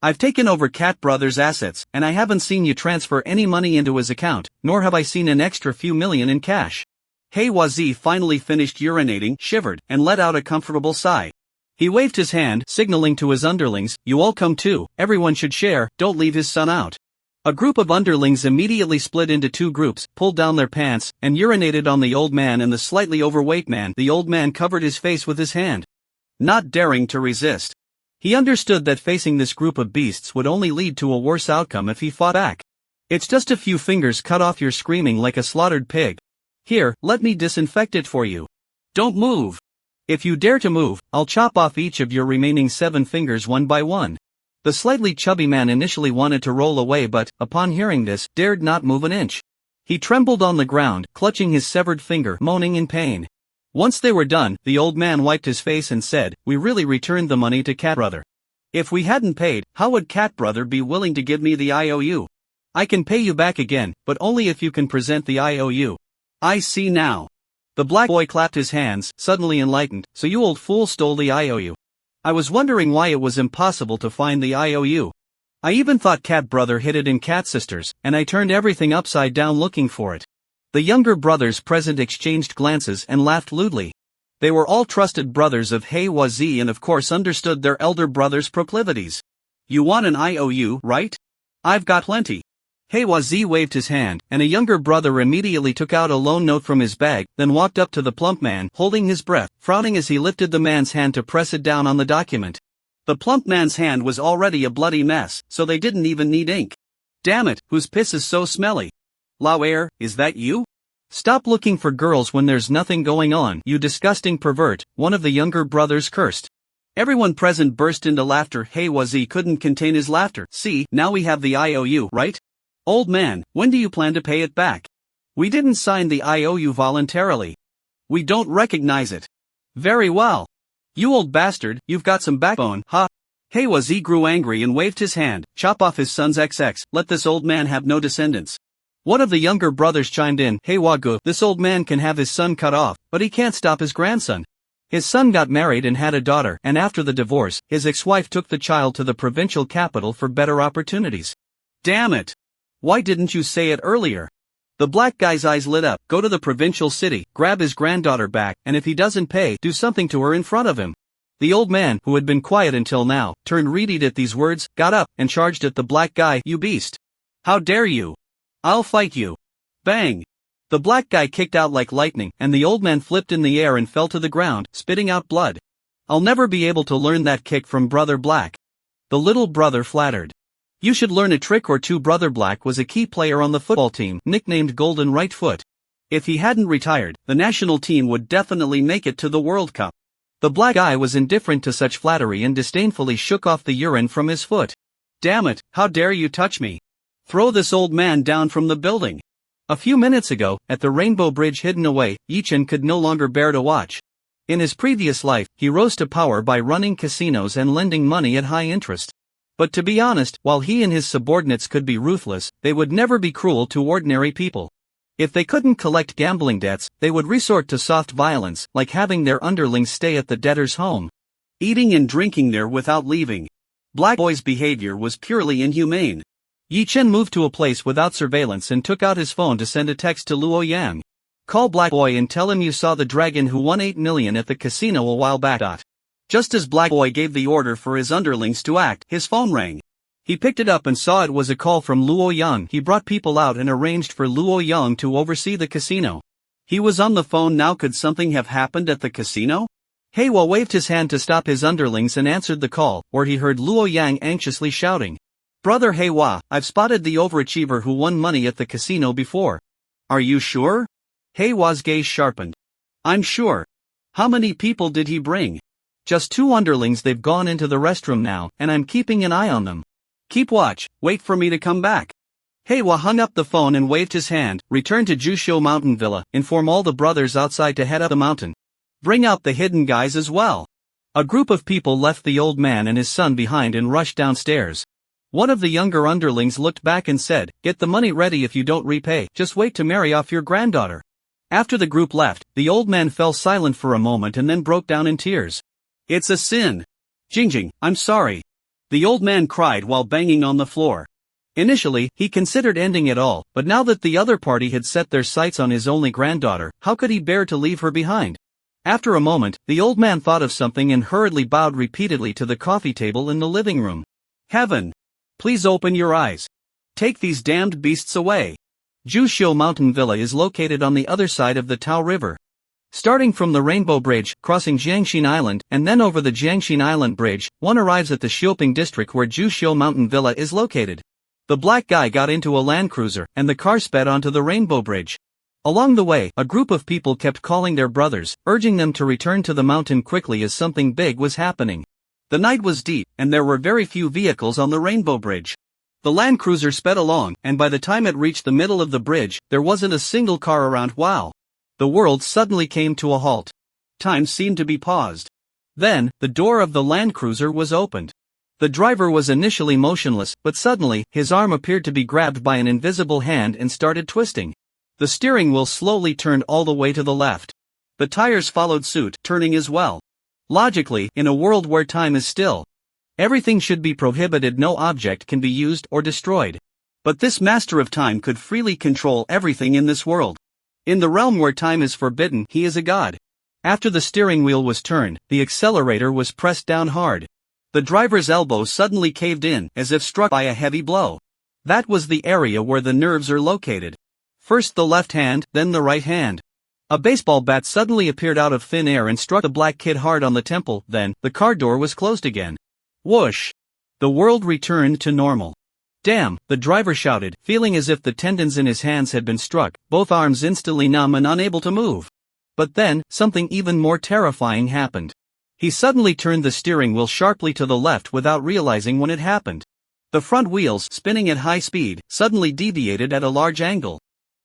I've taken over Cat Brother's assets, and I haven't seen you transfer any money into his account, nor have I seen an extra few million in cash. He Wazi finally finished urinating, shivered, and let out a comfortable sigh. He waved his hand, signaling to his underlings, you all come too, everyone should share, don't leave his son out. A group of underlings immediately split into 2 groups, pulled down their pants, and urinated on the old man and the slightly overweight man. The old man covered his face with his hand, not daring to resist. He understood that facing this group of beasts would only lead to a worse outcome if he fought back. It's just a few fingers cut off your screaming like a slaughtered pig. Here, let me disinfect it for you. Don't move. If you dare to move, I'll chop off each of your remaining 7 fingers one by one. The slightly chubby man initially wanted to roll away but, upon hearing this, dared not move an inch. He trembled on the ground, clutching his severed finger, moaning in pain. Once they were done, the old man wiped his face and said, we really returned the money to Cat Brother. If we hadn't paid, how would Cat Brother be willing to give me the IOU? I can pay you back again, but only if you can present the IOU. I see now. The black boy clapped his hands, suddenly enlightened, so you old fool stole the IOU. I was wondering why it was impossible to find the IOU. I even thought Cat Brother hid it in Cat Sisters, and I turned everything upside down looking for it. The younger brothers present exchanged glances and laughed lewdly. They were all trusted brothers of He Wazi and of course understood their elder brother's proclivities. You want an IOU, right? I've got plenty. He Wazi waved his hand, and a younger brother immediately took out a loan note from his bag, then walked up to the plump man, holding his breath, frowning as he lifted the man's hand to press it down on the document. The plump man's hand was already a bloody mess, so they didn't even need ink. Damn it, whose piss is so smelly? Lao Air, is that you? Stop looking for girls when there's nothing going on, you disgusting pervert, one of the younger brothers cursed. Everyone present burst into laughter. He Wazi couldn't contain his laughter. See, now we have the IOU, right? Old man, when do you plan to pay it back? We didn't sign the IOU voluntarily. We don't recognize it. Very well. You old bastard, you've got some backbone, ha. He Wazi grew angry and waved his hand, chop off his son's XX, let this old man have no descendants. One of the younger brothers chimed in, Hey Wagu, this old man can have his son cut off, but he can't stop his grandson. His son got married and had a daughter, and after the divorce, his ex-wife took the child to the provincial capital for better opportunities. Damn it! Why didn't you say it earlier? The black guy's eyes lit up. Go to the provincial city, grab his granddaughter back, and if he doesn't pay, do something to her in front of him. The old man, who had been quiet until now, turned reedy at these words, got up, and charged at the black guy. You beast! How dare you! I'll fight you! Bang! The black guy kicked out like lightning, and the old man flipped in the air and fell to the ground, spitting out blood. I'll never be able to learn that kick from Brother Black. The little brother flattered. You should learn a trick or two. Brother Black was a key player on the football team, nicknamed Golden Right Foot. If he hadn't retired, the national team would definitely make it to the World Cup. The black guy was indifferent to such flattery and disdainfully shook off the urine from his foot. Damn it, how dare you touch me? Throw this old man down from the building. A few minutes ago, at the Rainbow Bridge hidden away, Yi-Chen could no longer bear to watch. In his previous life, he rose to power by running casinos and lending money at high interest. But to be honest, while he and his subordinates could be ruthless, they would never be cruel to ordinary people. If they couldn't collect gambling debts, they would resort to soft violence, like having their underlings stay at the debtor's home, eating and drinking there without leaving. Black Boy's behavior was purely inhumane. Yi-Chen moved to a place without surveillance and took out his phone to send a text to Luo Yang. Call Black Boy and tell him you saw the dragon who won 8 million at the casino a while back. Just as Black Boy gave the order for his underlings to act, his phone rang. He picked it up and saw it was a call from Luo Yang. He brought people out and arranged for Luo Yang to oversee the casino. He was on the phone now. Could something have happened at the casino? Heiwa waved his hand to stop his underlings and answered the call, where he heard Luo Yang anxiously shouting. Brother Heiwa, I've spotted the overachiever who won money at the casino before. Are you sure? Heiwa's gaze sharpened. I'm sure. How many people did he bring? Just 2 underlings. They've gone into the restroom now, and I'm keeping an eye on them. Keep watch, wait for me to come back. Heiwa hung up the phone and waved his hand. Return to Jusho Mountain Villa, inform all the brothers outside to head up the mountain. Bring out the hidden guys as well. A group of people left the old man and his son behind and rushed downstairs. One of the younger underlings looked back and said, get the money ready. If you don't repay, just wait to marry off your granddaughter. After the group left, the old man fell silent for a moment and then broke down in tears. It's a sin. Jingjing, I'm sorry. The old man cried while banging on the floor. Initially, he considered ending it all, but now that the other party had set their sights on his only granddaughter, how could he bear to leave her behind? After a moment, the old man thought of something and hurriedly bowed repeatedly to the coffee table in the living room. Heaven! Please open your eyes. Take these damned beasts away. Jusho Mountain Villa is located on the other side of the Tao River. Starting from the Rainbow Bridge, crossing Jiangxin Island, and then over the Jiangxin Island Bridge, one arrives at the Xioping district where Jusho Mountain Villa is located. The black guy got into a Land Cruiser, and the car sped onto the Rainbow Bridge. Along the way, a group of people kept calling their brothers, urging them to return to the mountain quickly as something big was happening. The night was deep, and there were very few vehicles on the Rainbow Bridge. The Land Cruiser sped along, and by the time it reached the middle of the bridge, there wasn't a single car around. Wow! The world suddenly came to a halt. Time seemed to be paused. Then, the door of the Land Cruiser was opened. The driver was initially motionless, but suddenly, his arm appeared to be grabbed by an invisible hand and started twisting. The steering wheel slowly turned all the way to the left. The tires followed suit, turning as well. Logically, in a world where time is still, everything should be prohibited. No object can be used or destroyed. But this master of time could freely control everything in this world. In the realm where time is forbidden, he is a god. After the steering wheel was turned, the accelerator was pressed down hard. The driver's elbow suddenly caved in, as if struck by a heavy blow. That was the area where the nerves are located. First the left hand, then the right hand. A baseball bat suddenly appeared out of thin air and struck the black kid hard on the temple. Then, the car door was closed again. Whoosh! The world returned to normal. Damn, the driver shouted, feeling as if the tendons in his hands had been struck, both arms instantly numb and unable to move. But then, something even more terrifying happened. He suddenly turned the steering wheel sharply to the left without realizing when it happened. The front wheels, spinning at high speed, suddenly deviated at a large angle,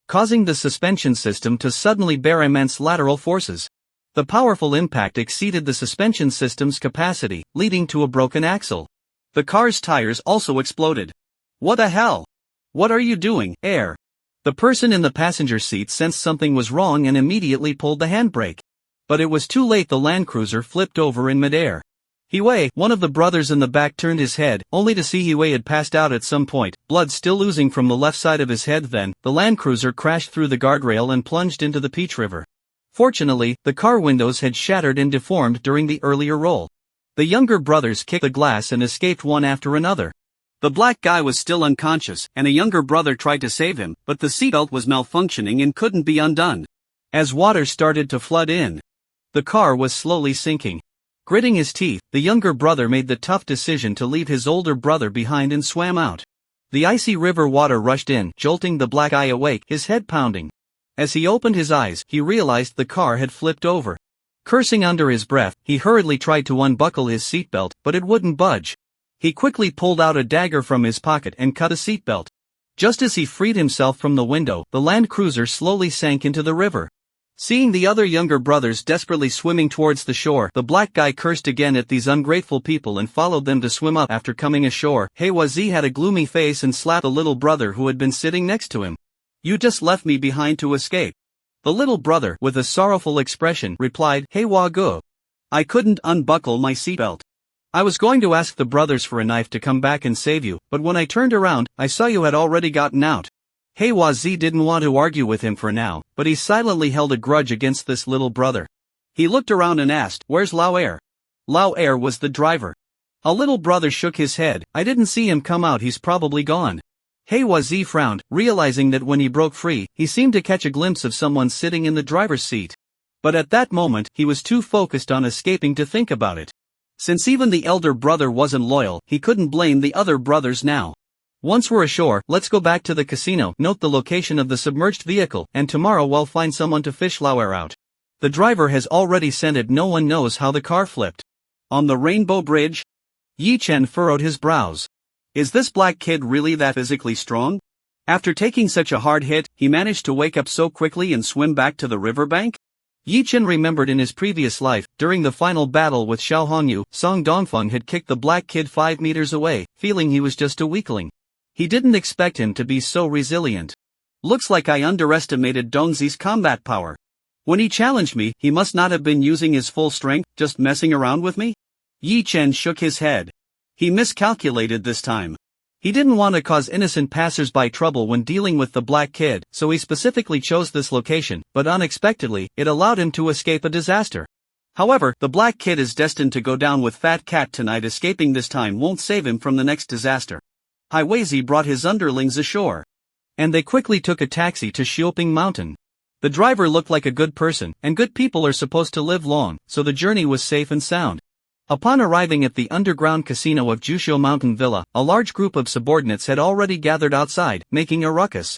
causing the suspension system to suddenly bear immense lateral forces. The powerful impact exceeded the suspension system's capacity, leading to a broken axle. The car's tires also exploded. What the hell? What are you doing, Air? The person in the passenger seat sensed something was wrong and immediately pulled the handbrake. But it was too late. The Land Cruiser flipped over in midair. Hiwei, one of the brothers in the back, turned his head, only to see Hiwei had passed out at some point, blood still oozing from the left side of his head. Then, the Land Cruiser crashed through the guardrail and plunged into the Peach River. Fortunately, the car windows had shattered and deformed during the earlier roll. The younger brothers kicked the glass and escaped one after another. The black guy was still unconscious, and a younger brother tried to save him, but the seatbelt was malfunctioning and couldn't be undone. As water started to flood in, the car was slowly sinking. Gritting his teeth, the younger brother made the tough decision to leave his older brother behind and swam out. The icy river water rushed in, jolting the black eye awake, his head pounding. As he opened his eyes, he realized the car had flipped over. Cursing under his breath, he hurriedly tried to unbuckle his seatbelt, but it wouldn't budge. He quickly pulled out a dagger from his pocket and cut a seatbelt. Just as he freed himself from the window, the Land Cruiser slowly sank into the river. Seeing the other younger brothers desperately swimming towards the shore, the black guy cursed again at these ungrateful people and followed them to swim up. After coming ashore, Heiwazi had a gloomy face and slapped the little brother who had been sitting next to him. "You just left me behind to escape." The little brother, with a sorrowful expression, replied, "Heiwa-go. I couldn't unbuckle my seatbelt. I was going to ask the brothers for a knife to come back and save you, but when I turned around, I saw you had already gotten out." Heiwazi didn't want to argue with him for now, but he silently held a grudge against this little brother. He looked around and asked, "Where's Lao Air?" Lao Air was the driver. A little brother shook his head. "I didn't see him come out, he's probably gone." Heiwazi frowned, realizing that when he broke free, he seemed to catch a glimpse of someone sitting in the driver's seat. But at that moment, he was too focused on escaping to think about it. Since even the elder brother wasn't loyal, he couldn't blame the other brothers now. "Once we're ashore, let's go back to the casino, note the location of the submerged vehicle, and tomorrow we'll find someone to fish Lauer out. The driver has already sent it, no one knows how the car flipped." "On the Rainbow Bridge?" Yi Chen furrowed his brows. Is this black kid really that physically strong? After taking such a hard hit, he managed to wake up so quickly and swim back to the riverbank? Yi Chen remembered in his previous life, during the final battle with Xiao Hongyu, Song Dongfeng had kicked the black kid 5 meters away, feeling he was just a weakling. He didn't expect him to be so resilient. "Looks like I underestimated Dongzi's combat power. When he challenged me, he must not have been using his full strength, just messing around with me?" Yi Chen shook his head. He miscalculated this time. He didn't want to cause innocent passers-by trouble when dealing with the black kid, so he specifically chose this location, but unexpectedly, it allowed him to escape a disaster. However, the black kid is destined to go down with Fat Cat tonight. Escaping this time won't save him from the next disaster. Heiwazi brought his underlings ashore. And they quickly took a taxi to Xioping Mountain. The driver looked like a good person, and good people are supposed to live long, so the journey was safe and sound. Upon arriving at the underground casino of Jusho Mountain Villa, a large group of subordinates had already gathered outside, making a ruckus.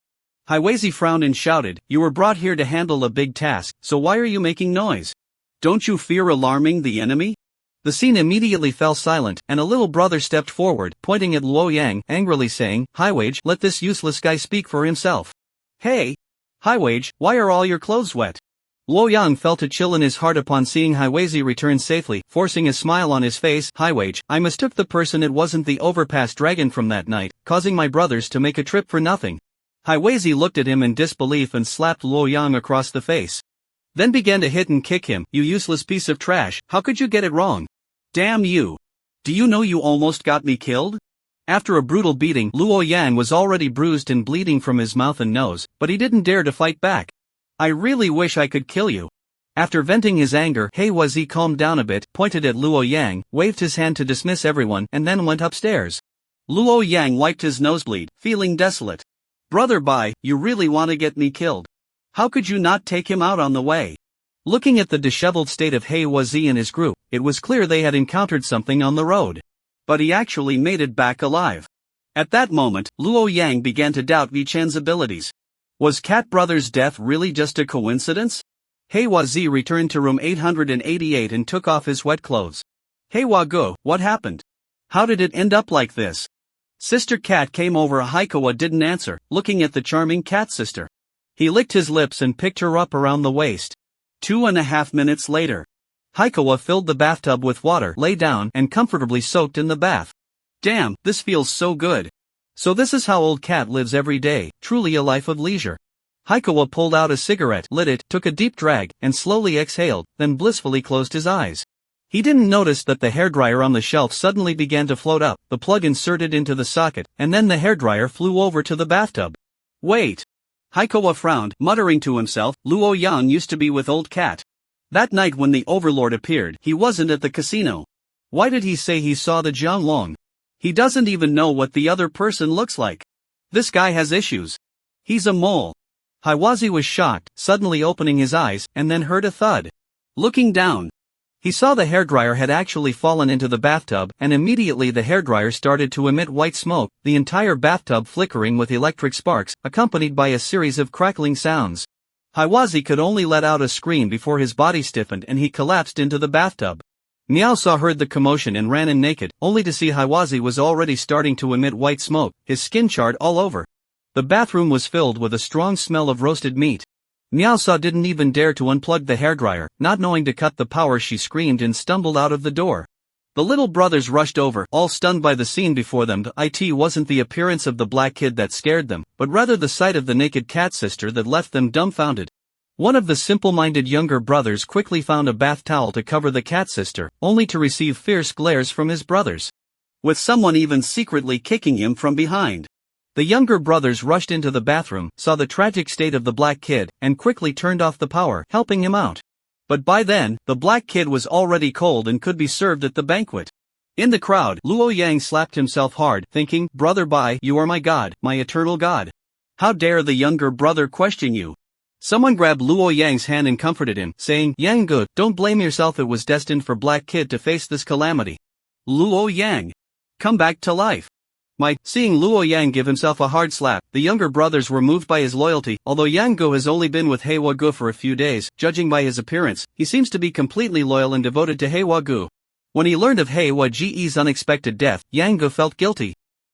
Heiwazi frowned and shouted, "You were brought here to handle a big task, so why are you making noise? Don't you fear alarming the enemy?" The scene immediately fell silent, and a little brother stepped forward, pointing at Luo Yang, angrily saying, "Heiwage, let this useless guy speak for himself." "Hey! Heiwage, why are all your clothes wet?" Luo Yang felt a chill in his heart upon seeing Heiwazi return safely, forcing a smile on his face. "Heiwage, I mistook the person, it wasn't the overpass dragon from that night, causing my brothers to make a trip for nothing." Heiwazi looked at him in disbelief and slapped Luo Yang across the face. Then began to hit and kick him. "You useless piece of trash, how could you get it wrong? Damn you! Do you know you almost got me killed?" After a brutal beating, Luo Yang was already bruised and bleeding from his mouth and nose, but he didn't dare to fight back. "I really wish I could kill you." After venting his anger, Heiwazi calmed down a bit, pointed at Luo Yang, waved his hand to dismiss everyone, and then went upstairs. Luo Yang wiped his nosebleed, feeling desolate. "Brother Bai, you really want to get me killed? How could you not take him out on the way?" Looking at the disheveled state of Heiwazi and his group, it was clear they had encountered something on the road. But he actually made it back alive. At that moment, Luo Yang began to doubt Yi Chen's abilities. Was Cat Brother's death really just a coincidence? Heiwazi returned to room 888 and took off his wet clothes. "Heiwa-go, what happened? How did it end up like this?" Sister Cat came over. Haikawa didn't answer, looking at the charming cat sister. He licked his lips and picked her up around the waist. 2.5 minutes later. Haikawa filled the bathtub with water, lay down, and comfortably soaked in the bath. "Damn, this feels so good. So this is how old Cat lives every day, truly a life of leisure." Haikawa pulled out a cigarette, lit it, took a deep drag, and slowly exhaled, then blissfully closed his eyes. He didn't notice that the hairdryer on the shelf suddenly began to float up, the plug inserted into the socket, and then the hairdryer flew over to the bathtub. "Wait." Haikawa frowned, muttering to himself, "Luo Yang used to be with old Cat. That night when the Overlord appeared, he wasn't at the casino. Why did he say he saw the Jianglong? He doesn't even know what the other person looks like. This guy has issues. He's a mole." Heiwazi was shocked, suddenly opening his eyes, and then heard a thud. Looking down, He saw the hairdryer had actually fallen into the bathtub, and immediately the hairdryer started to emit white smoke, the entire bathtub flickering with electric sparks, accompanied by a series of crackling sounds. Hiwazi could only let out a scream before his body stiffened and he collapsed into the bathtub. Niaosa heard the commotion and ran in naked, only to see Hiwazi was already starting to emit white smoke, his skin charred all over. The bathroom was filled with a strong smell of roasted meat. Niaosa didn't even dare to unplug the hairdryer, not knowing to cut the power. She screamed and stumbled out of the door. The little brothers rushed over, all stunned by the scene before them. It wasn't the appearance of the black kid that scared them, but rather the sight of the naked cat sister that left them dumbfounded. One of the simple-minded younger brothers quickly found a bath towel to cover the cat sister, only to receive fierce glares from his brothers, with someone even secretly kicking him from behind. The younger brothers rushed into the bathroom, saw the tragic state of the black kid, and quickly turned off the power, helping him out. But by then, the black kid was already cold and could be served at the banquet. In the crowd, Luo Yang slapped himself hard, thinking, "Brother Bai, you are my god, my eternal god. How dare the younger brother question you?" Someone grabbed Luo Yang's hand and comforted him, saying, "Yang good, don't blame yourself, it was destined for black kid to face this calamity. Luo Yang, come back to life." Seeing Luo Yang give himself a hard slap, the younger brothers were moved by his loyalty. Although Yang Gu has only been with Heiwa Gu for a few days, judging by his appearance, he seems to be completely loyal and devoted to Heiwa Gu. When he learned of Heiwa Ge's unexpected death, Yang Gu felt guilty,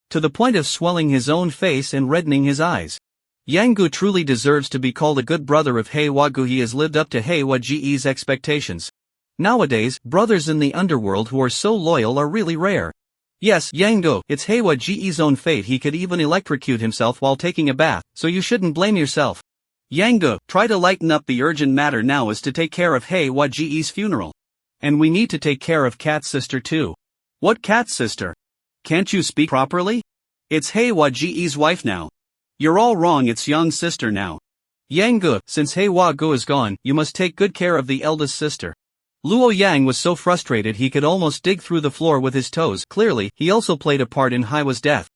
to the point of swelling his own face and reddening his eyes. Yang Gu truly deserves to be called a good brother of Heiwa Gu. He has lived up to Heiwa Ge's expectations. Nowadays, brothers in the underworld who are so loyal are really rare. Yes, Yang Gu, it's Heiwa Ge's own fate. He could even electrocute himself while taking a bath, so you shouldn't blame yourself. Yang Gu, try to lighten up. The urgent matter now is to take care of Heiwa Ge's funeral. And we need to take care of Cat's sister too. What Cat's sister? Can't you speak properly? It's Heiwa Ge's wife now. You're all wrong, it's Young's sister now. Yang Gu, since Heiwa Gu is gone, you must take good care of the eldest sister. Luo Yang was so frustrated he could almost dig through the floor with his toes. Clearly, he also played a part in Haiwa's death.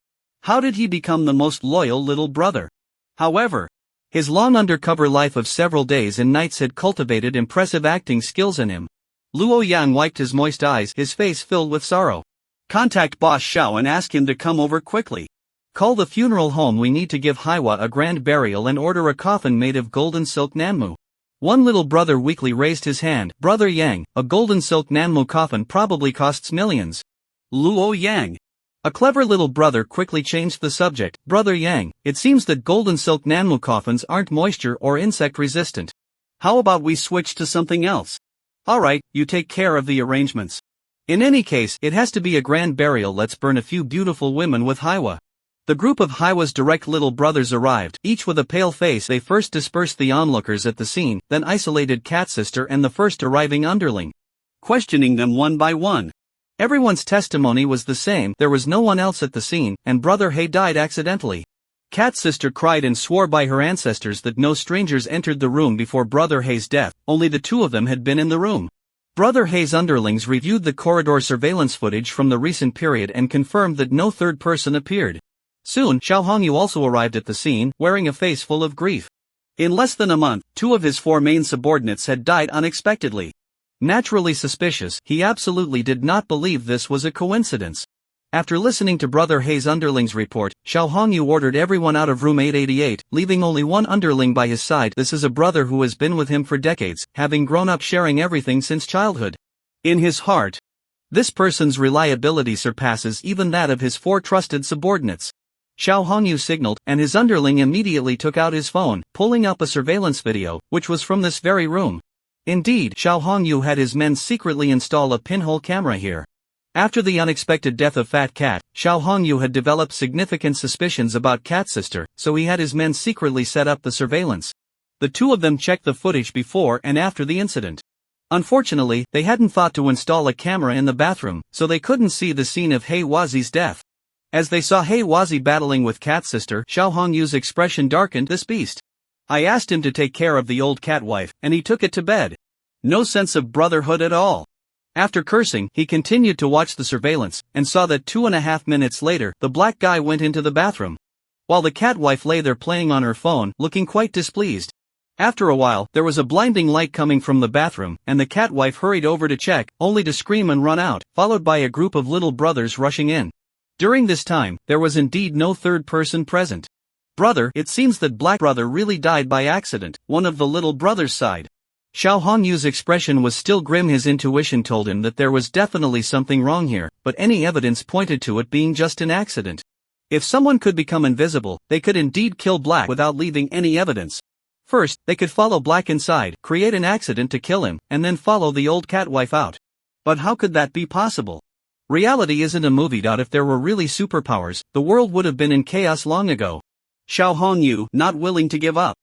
How did he become the most loyal little brother? However, his long undercover life of several days and nights had cultivated impressive acting skills in him. Luo Yang wiped his moist eyes, his face filled with sorrow. Contact Boss Shao and ask him to come over quickly. Call the funeral home. We need to give Haiwa a grand burial and order a coffin made of golden silk nanmu. One little brother weakly raised his hand. Brother Yang, a golden silk nanmu coffin probably costs millions. Luo Yang. A clever little brother quickly changed the subject. Brother Yang, it seems that golden silk nanmu coffins aren't moisture or insect resistant. How about we switch to something else? Alright, you take care of the arrangements. In any case, it has to be a grand burial. Let's burn a few beautiful women with Haiwa. The group of Haiwa's direct little brothers arrived, each with a pale face. They first dispersed the onlookers at the scene, then isolated Cat Sister and the first arriving underling, questioning them one by one. Everyone's testimony was the same. There was no one else at the scene, and Brother Hei died accidentally. Cat Sister cried and swore by her ancestors that no strangers entered the room before Brother Hei's death. Only the two of them had been in the room. Brother Hei's underlings reviewed the corridor surveillance footage from the recent period and confirmed that no third person appeared. Soon, Xiao Hongyu also arrived at the scene, wearing a face full of grief. In less than a month, 2 of his 4 main subordinates had died unexpectedly. Naturally suspicious, he absolutely did not believe this was a coincidence. After listening to Brother Hei's underlings report, Xiao Hongyu ordered everyone out of room 888, leaving only one underling by his side. This is a brother who has been with him for decades, having grown up sharing everything since childhood. In his heart, this person's reliability surpasses even that of his 4 trusted subordinates. Xiao Hongyu signaled, and his underling immediately took out his phone, pulling up a surveillance video, which was from this very room. Indeed, Xiao Hongyu had his men secretly install a pinhole camera here. After the unexpected death of Fat Cat, Xiao Hongyu had developed significant suspicions about Cat Sister, so he had his men secretly set up the surveillance. The 2 of them checked the footage before and after the incident. Unfortunately, they hadn't thought to install a camera in the bathroom, so they couldn't see the scene of Heiwazi's death. As they saw Heiwazi battling with Cat Sister, Xiao Hongyu's expression darkened. This beast. I asked him to take care of the old cat wife, and he took it to bed. No sense of brotherhood at all. After cursing, he continued to watch the surveillance, and saw that 2.5 minutes later, the black guy went into the bathroom, while the cat wife lay there playing on her phone, looking quite displeased. After a while, there was a blinding light coming from the bathroom, and the cat wife hurried over to check, only to scream and run out, followed by a group of little brothers rushing in. During this time, there was indeed no third person present. Brother, it seems that Black Brother really died by accident, one of the little brothers sighed. Xiao Hongyu's expression was still grim. His intuition told him that there was definitely something wrong here, but any evidence pointed to it being just an accident. If someone could become invisible, they could indeed kill Black without leaving any evidence. First, they could follow Black inside, create an accident to kill him, and then follow the old catwife out. But how could that be possible? Reality isn't a movie. If there were really superpowers, the world would have been in chaos long ago. Xiao Hongyu, not willing to give up,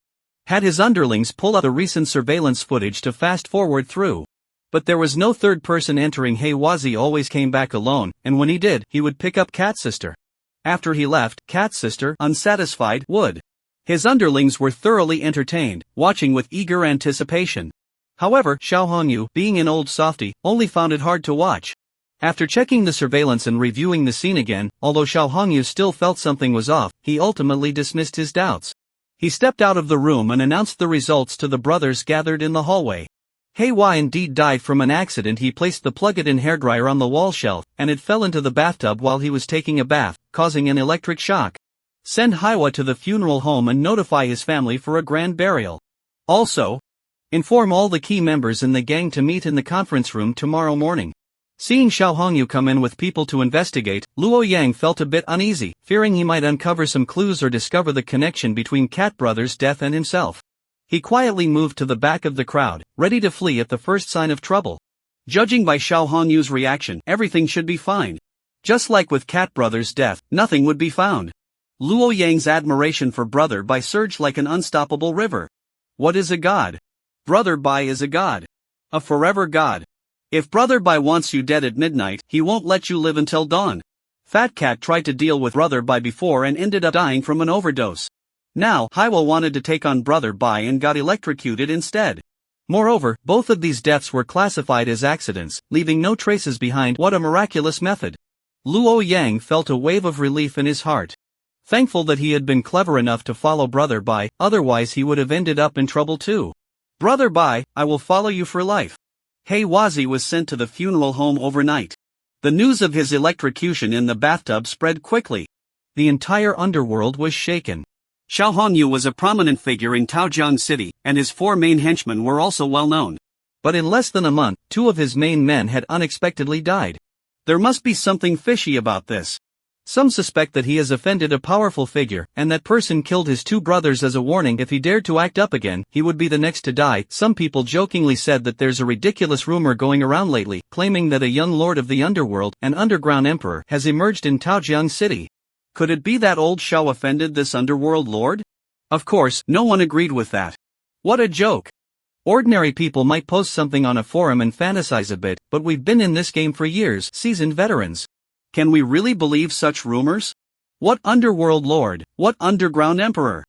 had his underlings pull up the recent surveillance footage to fast forward through. But there was no third person entering. Heiwazi always came back alone, and when he did, he would pick up Cat's sister. After he left, Cat's sister, unsatisfied, would. His underlings were thoroughly entertained, watching with eager anticipation. However, Xiao Hongyu, being an old softy, only found it hard to watch. After checking the surveillance and reviewing the scene again, although Xiao Hongyu still felt something was off, he ultimately dismissed his doubts. He stepped out of the room and announced the results to the brothers gathered in the hallway. Heiwa indeed died from an accident. He placed the plug-it-in hairdryer on the wall shelf, and it fell into the bathtub while he was taking a bath, causing an electric shock. Send Heiwa to the funeral home and notify his family for a grand burial. Also, inform all the key members in the gang to meet in the conference room tomorrow morning. Seeing Xiao Hongyu come in with people to investigate, Luo Yang felt a bit uneasy, fearing he might uncover some clues or discover the connection between Cat Brother's death and himself. He quietly moved to the back of the crowd, ready to flee at the first sign of trouble. Judging by Xiao Hongyu's reaction, everything should be fine. Just like with Cat Brother's death, nothing would be found. Luo Yang's admiration for Brother Bai surged like an unstoppable river. What is a god? Brother Bai is a god. A forever god. If Brother Bai wants you dead at midnight, he won't let you live until dawn. Fat Cat tried to deal with Brother Bai before and ended up dying from an overdose. Now, Heiwa wanted to take on Brother Bai and got electrocuted instead. Moreover, both of these deaths were classified as accidents, leaving no traces behind. What a miraculous method. Luo Yang felt a wave of relief in his heart. Thankful that he had been clever enough to follow Brother Bai, otherwise he would have ended up in trouble too. Brother Bai, I will follow you for life. Heiwazi was sent to the funeral home overnight. The news of his electrocution in the bathtub spread quickly. The entire underworld was shaken. Xiao Hongyu was a prominent figure in Taojiang City, and his 4 main henchmen were also well known. But in less than a month, 2 of his main men had unexpectedly died. There must be something fishy about this. Some suspect that he has offended a powerful figure, and that person killed his 2 brothers as a warning. If he dared to act up again, he would be the next to die. Some people jokingly said that there's a ridiculous rumor going around lately, claiming that a young lord of the underworld, an underground emperor, has emerged in Taojiang City. Could it be that old Shao offended this underworld lord? Of course, no one agreed with that. What a joke. Ordinary people might post something on a forum and fantasize a bit, but we've been in this game for years, seasoned veterans. Can we really believe such rumors? What underworld lord? What underground emperor?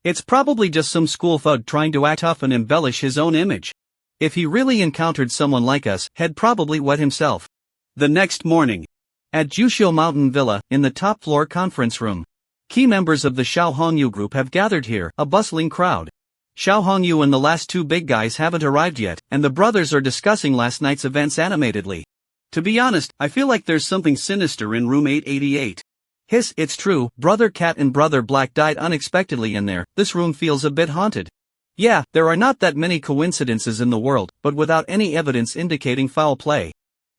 It's probably just some school thug trying to act tough and embellish his own image. If he really encountered someone like us, he'd probably wet himself. The next morning, at Jushio Mountain Villa, in the top floor conference room, key members of the Xiao Hongyu group have gathered here, a bustling crowd. Xiao Hongyu and the last 2 big guys haven't arrived yet, and the brothers are discussing last night's events animatedly. To be honest, I feel like there's something sinister in room 888. Hiss, it's true, Brother Cat and Brother Black died unexpectedly in there. This room feels a bit haunted. Yeah, there are not that many coincidences in the world, but without any evidence indicating foul play.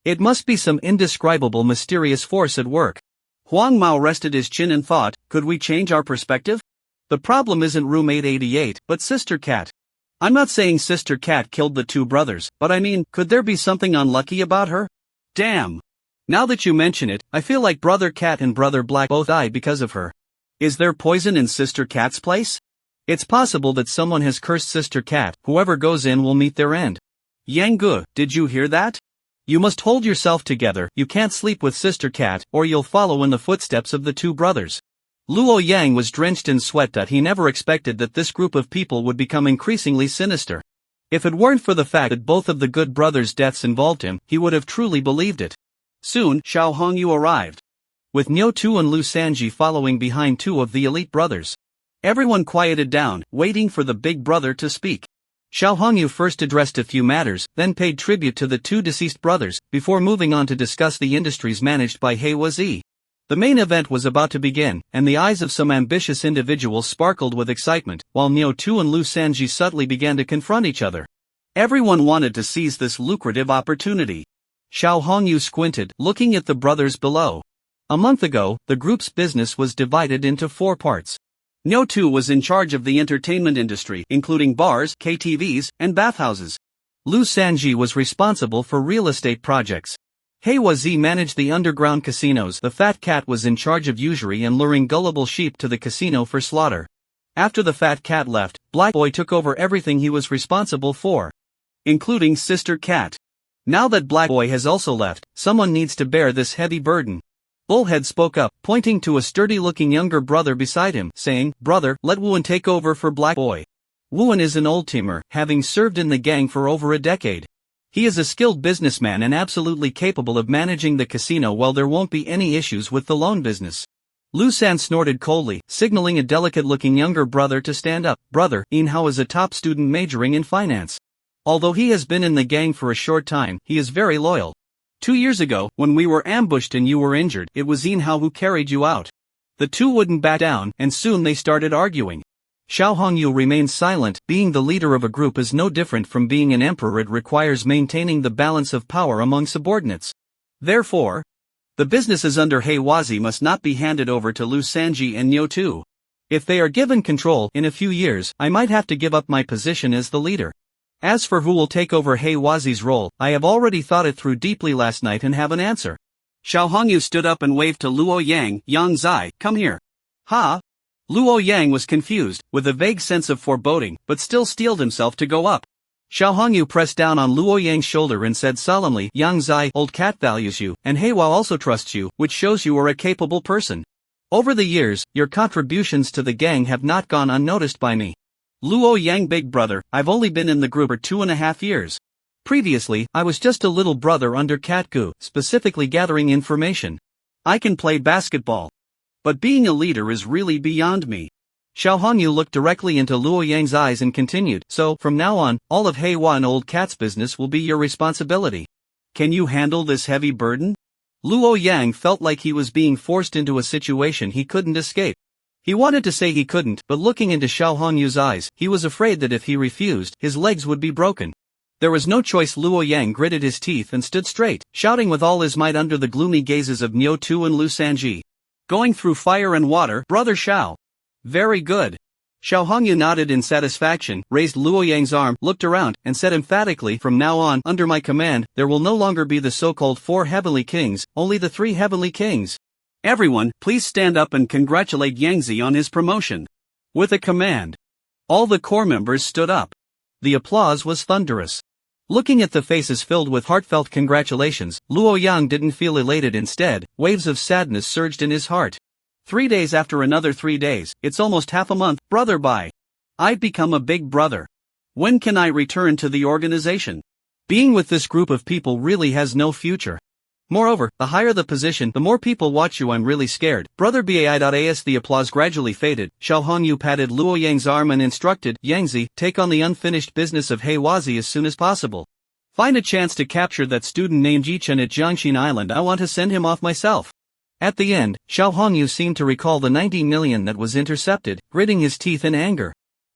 It must be some indescribable mysterious force at work. Huang Mao rested his chin and thought, could we change our perspective? The problem isn't room 888, but Sister Cat. I'm not saying Sister Cat killed the 2 brothers, but I mean, could there be something unlucky about her? Damn. Now that you mention it, I feel like Brother Cat and Brother Black both died because of her. Is there poison in Sister Cat's place? It's possible that someone has cursed Sister Cat. Whoever goes in will meet their end. Yang Gu, did you hear that? You must hold yourself together. You can't sleep with Sister Cat, or you'll follow in the footsteps of the 2 brothers. Luo Yang was drenched in sweat. He never expected that this group of people would become increasingly sinister. If it weren't for the fact that both of the good brothers' deaths involved him, he would have truly believed it. Soon, Xiao Hongyu arrived, with Niu Tu and Lu Sanji following behind 2 of the elite brothers. Everyone quieted down, waiting for the big brother to speak. Xiao Hongyu first addressed a few matters, then paid tribute to the two deceased brothers, before moving on to discuss the industries managed by Heiwa Zi. The main event was about to begin, and the eyes of some ambitious individuals sparkled with excitement, while Neo Tu and Lu Sanji subtly began to confront each other. Everyone wanted to seize this lucrative opportunity. Xiao Hongyu squinted, looking at the brothers below. A month ago, the group's business was divided into 4 parts. Neo Tu was in charge of the entertainment industry, including bars, KTVs, and bathhouses. Lu Sanji was responsible for real estate projects. Heiwa Zi managed the underground casinos. The fat cat was in charge of usury and luring gullible sheep to the casino for slaughter. After the fat cat left, Black Boy took over everything he was responsible for, including Sister Cat. Now that Black Boy has also left, someone needs to bear this heavy burden. Bullhead spoke up, pointing to a sturdy-looking younger brother beside him, saying, "Brother, let Wuan take over for Black Boy." Wuan is an old-timer, having served in the gang for over a decade. He is a skilled businessman and absolutely capable of managing the casino while there won't be any issues with the loan business. Lu San snorted coldly, signaling a delicate-looking younger brother to stand up. Brother, In Hao is a top student majoring in finance. Although he has been in the gang for a short time, he is very loyal. 2 years ago, when we were ambushed and you were injured, it was In Hao who carried you out. The two wouldn't back down, and soon they started arguing. Xiao Hongyu remained silent. Being the leader of a group is no different from being an emperor. It requires maintaining the balance of power among subordinates. Therefore, the businesses under Heiwa Zi must not be handed over to Lu Sanji and Neo Tu. If they are given control, in a few years, I might have to give up my position as the leader. As for who will take over Heiwa Zi's role, I have already thought it through deeply last night and have an answer. Xiao Hongyu stood up and waved to Luo Yang. Yang Zai, come here. Ha! Luo Yang was confused, with a vague sense of foreboding, but still steeled himself to go up. Xiao Hongyu pressed down on Luo Yang's shoulder and said solemnly, Yang Zai, old cat values you, and Heiwa also trusts you, which shows you are a capable person. Over the years, your contributions to the gang have not gone unnoticed by me. Luo Yang, big brother, I've only been in the group for 2.5 years. Previously, I was just a little brother under Catgu, specifically gathering information. I can play basketball. But being a leader is really beyond me. Xiao Hongyu looked directly into Luo Yang's eyes and continued, so, from now on, all of Heiwa and Old Cat's business will be your responsibility. Can you handle this heavy burden? Luo Yang felt like he was being forced into a situation he couldn't escape. He wanted to say he couldn't, but looking into Xiao Hongyu's eyes, he was afraid that if he refused, his legs would be broken. There was no choice. Luo Yang gritted his teeth and stood straight, shouting with all his might under the gloomy gazes of Neo Tu and Lu Sanji. Going through fire and water, brother Xiao. Very good. Xiao Hongyu nodded in satisfaction, raised Luo Yang's arm, looked around, and said emphatically, from now on, under my command, there will no longer be the so-called 4 heavenly kings, only the 3 heavenly kings. Everyone, please stand up and congratulate Yangzi on his promotion. With a command. All the corps members stood up. The applause was thunderous. Looking at the faces filled with heartfelt congratulations, Luo Yang didn't feel elated. Instead, waves of sadness surged in his heart. 3 days after another 3 days, it's almost half a month, brother. Bye. I've become a big brother. When can I return to the organization? Being with this group of people really has no future. Moreover, the higher the position, the more people watch you. I'm really scared. Brother Bai.as. The applause gradually faded. Xiao Hongyu patted Luo Yang's arm and instructed, Yangzi, take on the unfinished business of Heiwa Zi as soon as possible. Find a chance to capture that student named Jichen at Jiangxin Island. I want to send him off myself. At the end, Xiao Hongyu seemed to recall the 90 million that was intercepted, gritting his teeth in anger.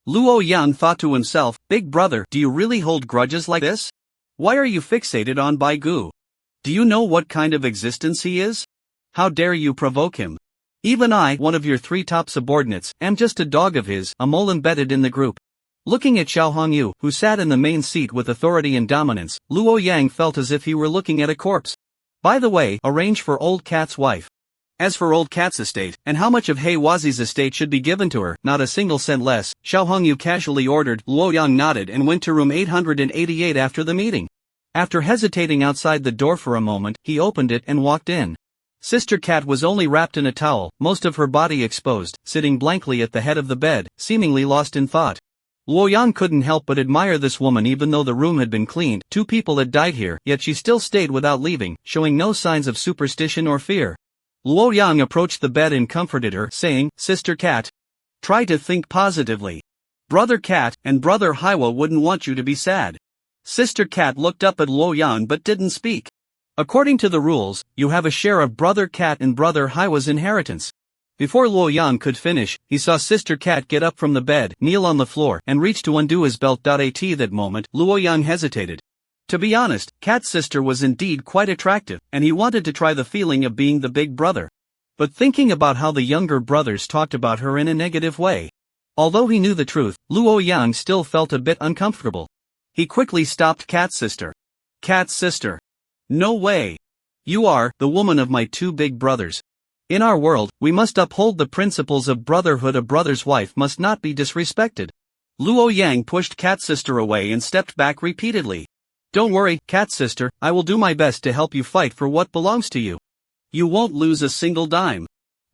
Luo Yang thought to himself, big brother, do you really hold grudges like this? Why are you fixated on Baigu? Do you know what kind of existence he is? How dare you provoke him? Even I, one of your 3 top subordinates, am just a dog of his, a mole embedded in the group. Looking at Xiao Hongyu, who sat in the main seat with authority and dominance, Luo Yang felt as if he were looking at a corpse. By the way, arrange for Old Cat's wife. As for Old Cat's estate, and how much of Heiwa Zi's estate should be given to her, not a single cent less, Xiao Hongyu casually ordered. Luo Yang nodded and went to room 888 after the meeting. After hesitating outside the door for a moment, he opened it and walked in. Sister Cat was only wrapped in a towel, most of her body exposed, sitting blankly at the head of the bed, seemingly lost in thought. Luo Yang couldn't help but admire this woman. Even though the room had been cleaned, 2 people had died here, yet she still stayed without leaving, showing no signs of superstition or fear. Luo Yang approached the bed and comforted her, saying, Sister Cat, Try to think positively. Brother Cat and Brother Haiwa wouldn't want you to be sad. Sister Cat looked up at Luo Yang but didn't speak. According to the rules, you have a share of Brother Cat and Brother Haiwa's inheritance. Before Luo Yang could finish, he saw Sister Cat get up from the bed, kneel on the floor, and reach to undo his belt. At that moment, Luo Yang hesitated. To be honest, Cat's sister was indeed quite attractive, and he wanted to try the feeling of being the big brother. But thinking about how the younger brothers talked about her in a negative way. Although he knew the truth, Luo Yang still felt a bit uncomfortable. He quickly stopped Cat's sister. Cat's sister. No way. You are the woman of my two big brothers. In our world, we must uphold the principles of brotherhood. A brother's wife must not be disrespected. Luo Yang pushed Cat's sister away and stepped back repeatedly. Don't worry, Cat's sister, I will do my best to help you fight for what belongs to you. You won't lose a single dime.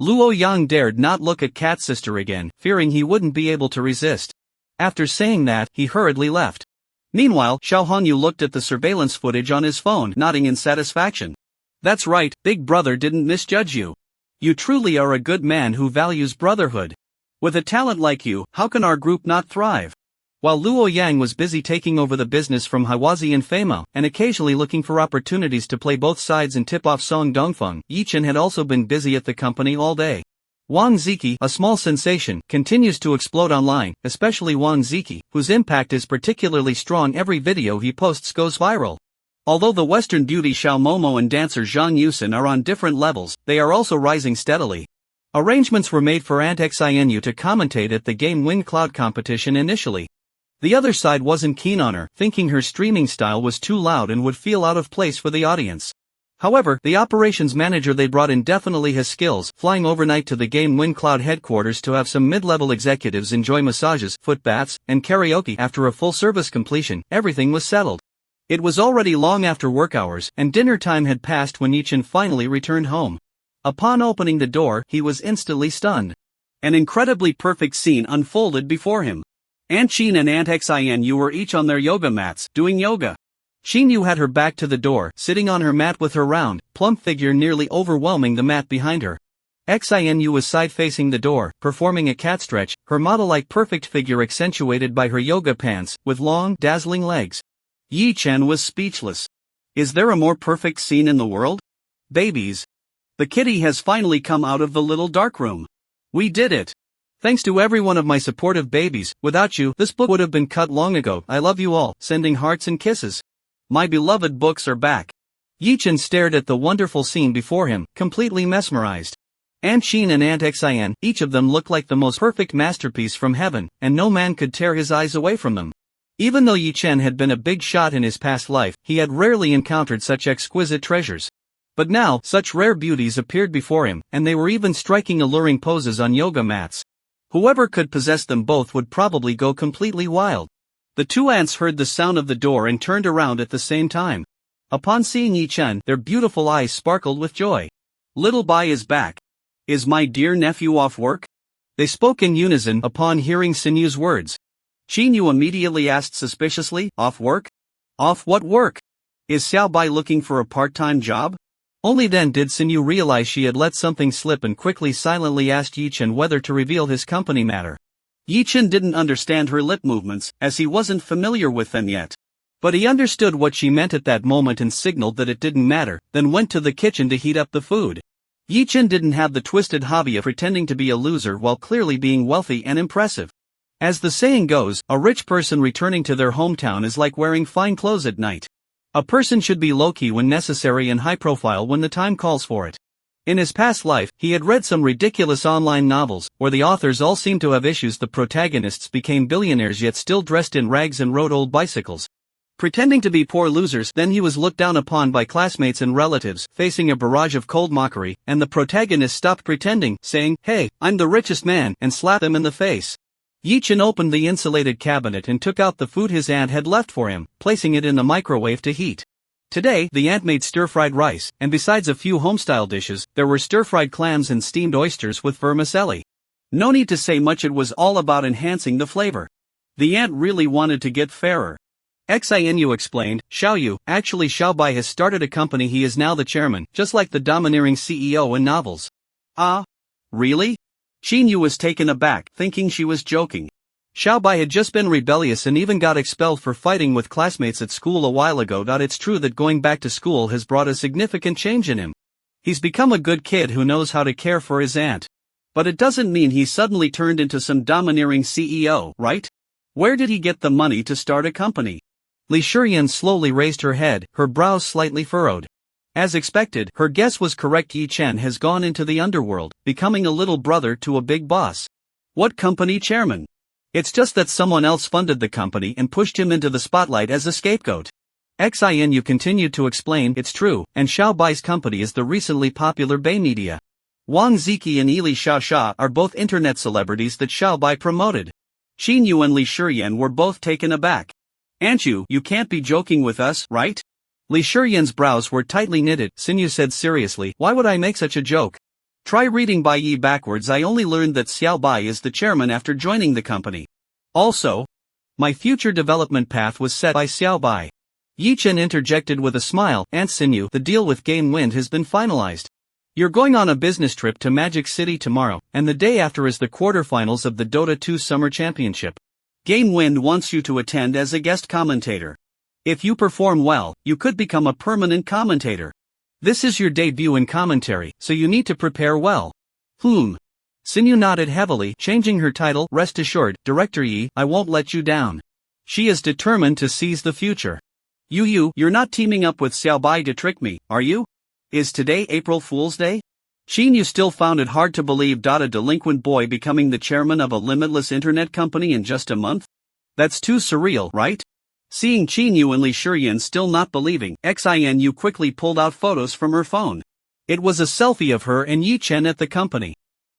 Luo Yang dared not look at Cat's sister again, fearing he wouldn't be able to resist. After saying that, he hurriedly left. Meanwhile, Xiao Hongyu looked at the surveillance footage on his phone, nodding in satisfaction. That's right, Big Brother didn't misjudge you. You truly are a good man who values brotherhood. With a talent like you, how can our group not thrive? While Luo Yang was busy taking over the business from Haiwazi and Feima, and occasionally looking for opportunities to play both sides and tip off Song Dongfeng, Yichen had also been busy at the company all day. Wang Ziki, a small sensation, continues to explode online, especially Wang Ziki, whose impact is particularly strong. Every video he posts goes viral. Although the Western beauty Xiao Momo and dancer Zhang Yusin are on different levels, they are also rising steadily. Arrangements were made for Auntie Xinu to commentate at the Game Win Cloud competition initially. The other side wasn't keen on her, thinking her streaming style was too loud and would feel out of place for the audience. However, the operations manager they brought in definitely has skills, flying overnight to the Game Win Cloud headquarters to have some mid-level executives enjoy massages, foot baths, and karaoke. After a full service completion, everything was settled. It was already long after work hours, and dinner time had passed when Yichen finally returned home. Upon opening the door, he was instantly stunned. An incredibly perfect scene unfolded before him. Aunt Chin and Aunt Xinu were each on their yoga mats, doing yoga. Xinyu had her back to the door, sitting on her mat with her round, plump figure nearly overwhelming the mat behind her. Xinu was side-facing the door, performing a cat stretch, her model-like perfect figure accentuated by her yoga pants, with long, dazzling legs. Yi Chen was speechless. Is there a more perfect scene in the world? Babies. The kitty has finally come out of the little dark room. We did it. Thanks to every one of my supportive babies, without you, this book would have been cut long ago. I love you all, sending hearts and kisses. My beloved books are back. Yichen stared at the wonderful scene before him, completely mesmerized. Aunt Chin and Aunt Xinu, each of them looked like the most perfect masterpiece from heaven, and no man could tear his eyes away from them. Even though Yichen had been a big shot in his past life, he had rarely encountered such exquisite treasures. But now, such rare beauties appeared before him, and they were even striking alluring poses on yoga mats. Whoever could possess them both would probably go completely wild. The two aunts heard the sound of the door and turned around at the same time. Upon seeing Yichen, their beautiful eyes sparkled with joy. Little Bai is back. Is my dear nephew off work? They spoke in unison upon hearing Sinu's words. Xinyu immediately asked suspiciously, off work? Off what work? Is Xiao Bai looking for a part-time job? Only then did Xinyu realize she had let something slip and quickly silently asked Yichen whether to reveal his company matter. Yichen didn't understand her lip movements, as he wasn't familiar with them yet. But he understood what she meant at that moment and signaled that it didn't matter, then went to the kitchen to heat up the food. Yichen didn't have the twisted hobby of pretending to be a loser while clearly being wealthy and impressive. As the saying goes, a rich person returning to their hometown is like wearing fine clothes at night. A person should be low-key when necessary and high-profile when the time calls for it. In his past life, he had read some ridiculous online novels, where the authors all seemed to have issues. The protagonists became billionaires yet still dressed in rags and rode old bicycles. Pretending to be poor losers, then he was looked down upon by classmates and relatives, facing a barrage of cold mockery, and the protagonist stopped pretending, saying, "Hey, I'm the richest man," and slapped him in the face. Yichen opened the insulated cabinet and took out the food his aunt had left for him, placing it in the microwave to heat. Today, the aunt made stir-fried rice, and besides a few home-style dishes, there were stir-fried clams and steamed oysters with vermicelli. No need to say much, it was all about enhancing the flavor. The aunt really wanted to get fairer. Xinu explained, Xiaoyu, actually Xiaobai has started a company. He is now the chairman, just like the domineering CEO in novels. Ah? Really? Xin Yu was taken aback, thinking she was joking. Xiao Bai had just been rebellious and even got expelled for fighting with classmates at school a while ago. It's true that going back to school has brought a significant change in him. He's become a good kid who knows how to care for his aunt. But it doesn't mean he suddenly turned into some domineering CEO, right? Where did he get the money to start a company? Li Shiyan slowly raised her head, her brows slightly furrowed. As expected, her guess was correct. Yi Chen has gone into the underworld, becoming a little brother to a big boss. What company chairman? It's just that someone else funded the company and pushed him into the spotlight as a scapegoat. Xin continued to explain, it's true, and Xiao Bai's company is the recently popular Bay Media. Wang Ziki and Ili Xiaosha are both internet celebrities that Xiao Bai promoted. Xin Yu and Li Shiyan were both taken aback. Auntie, you can't be joking with us, right? Li Shiyan's brows were tightly knitted. Xin Yu said seriously, why would I make such a joke? Try reading Bai Yi backwards. I only learned that Xiao Bai is the chairman after joining the company. Also, my future development path was set by Xiao Bai. Yi Chen interjected with a smile, Aunt Xin Yu, the deal with Game Wind has been finalized. You're going on a business trip to Magic City tomorrow, and the day after is the quarterfinals of the Dota 2 Summer Championship. Game Wind wants you to attend as a guest commentator. If you perform well, you could become a permanent commentator. This is your debut in commentary, so you need to prepare well. Xin Yu nodded heavily, changing her title. Rest assured, Director Yi, I won't let you down. She is determined to seize the future. You're not teaming up with Xiao Bai to trick me, are you? Is today April Fool's Day? Xin Yu still found it hard to believe a delinquent boy becoming the chairman of a limitless internet company in just a month? That's too surreal, right? Seeing Xin Yu and Li Shiyan still not believing, Xin Yu quickly pulled out photos from her phone. It was a selfie of her and Yi Chen at the company.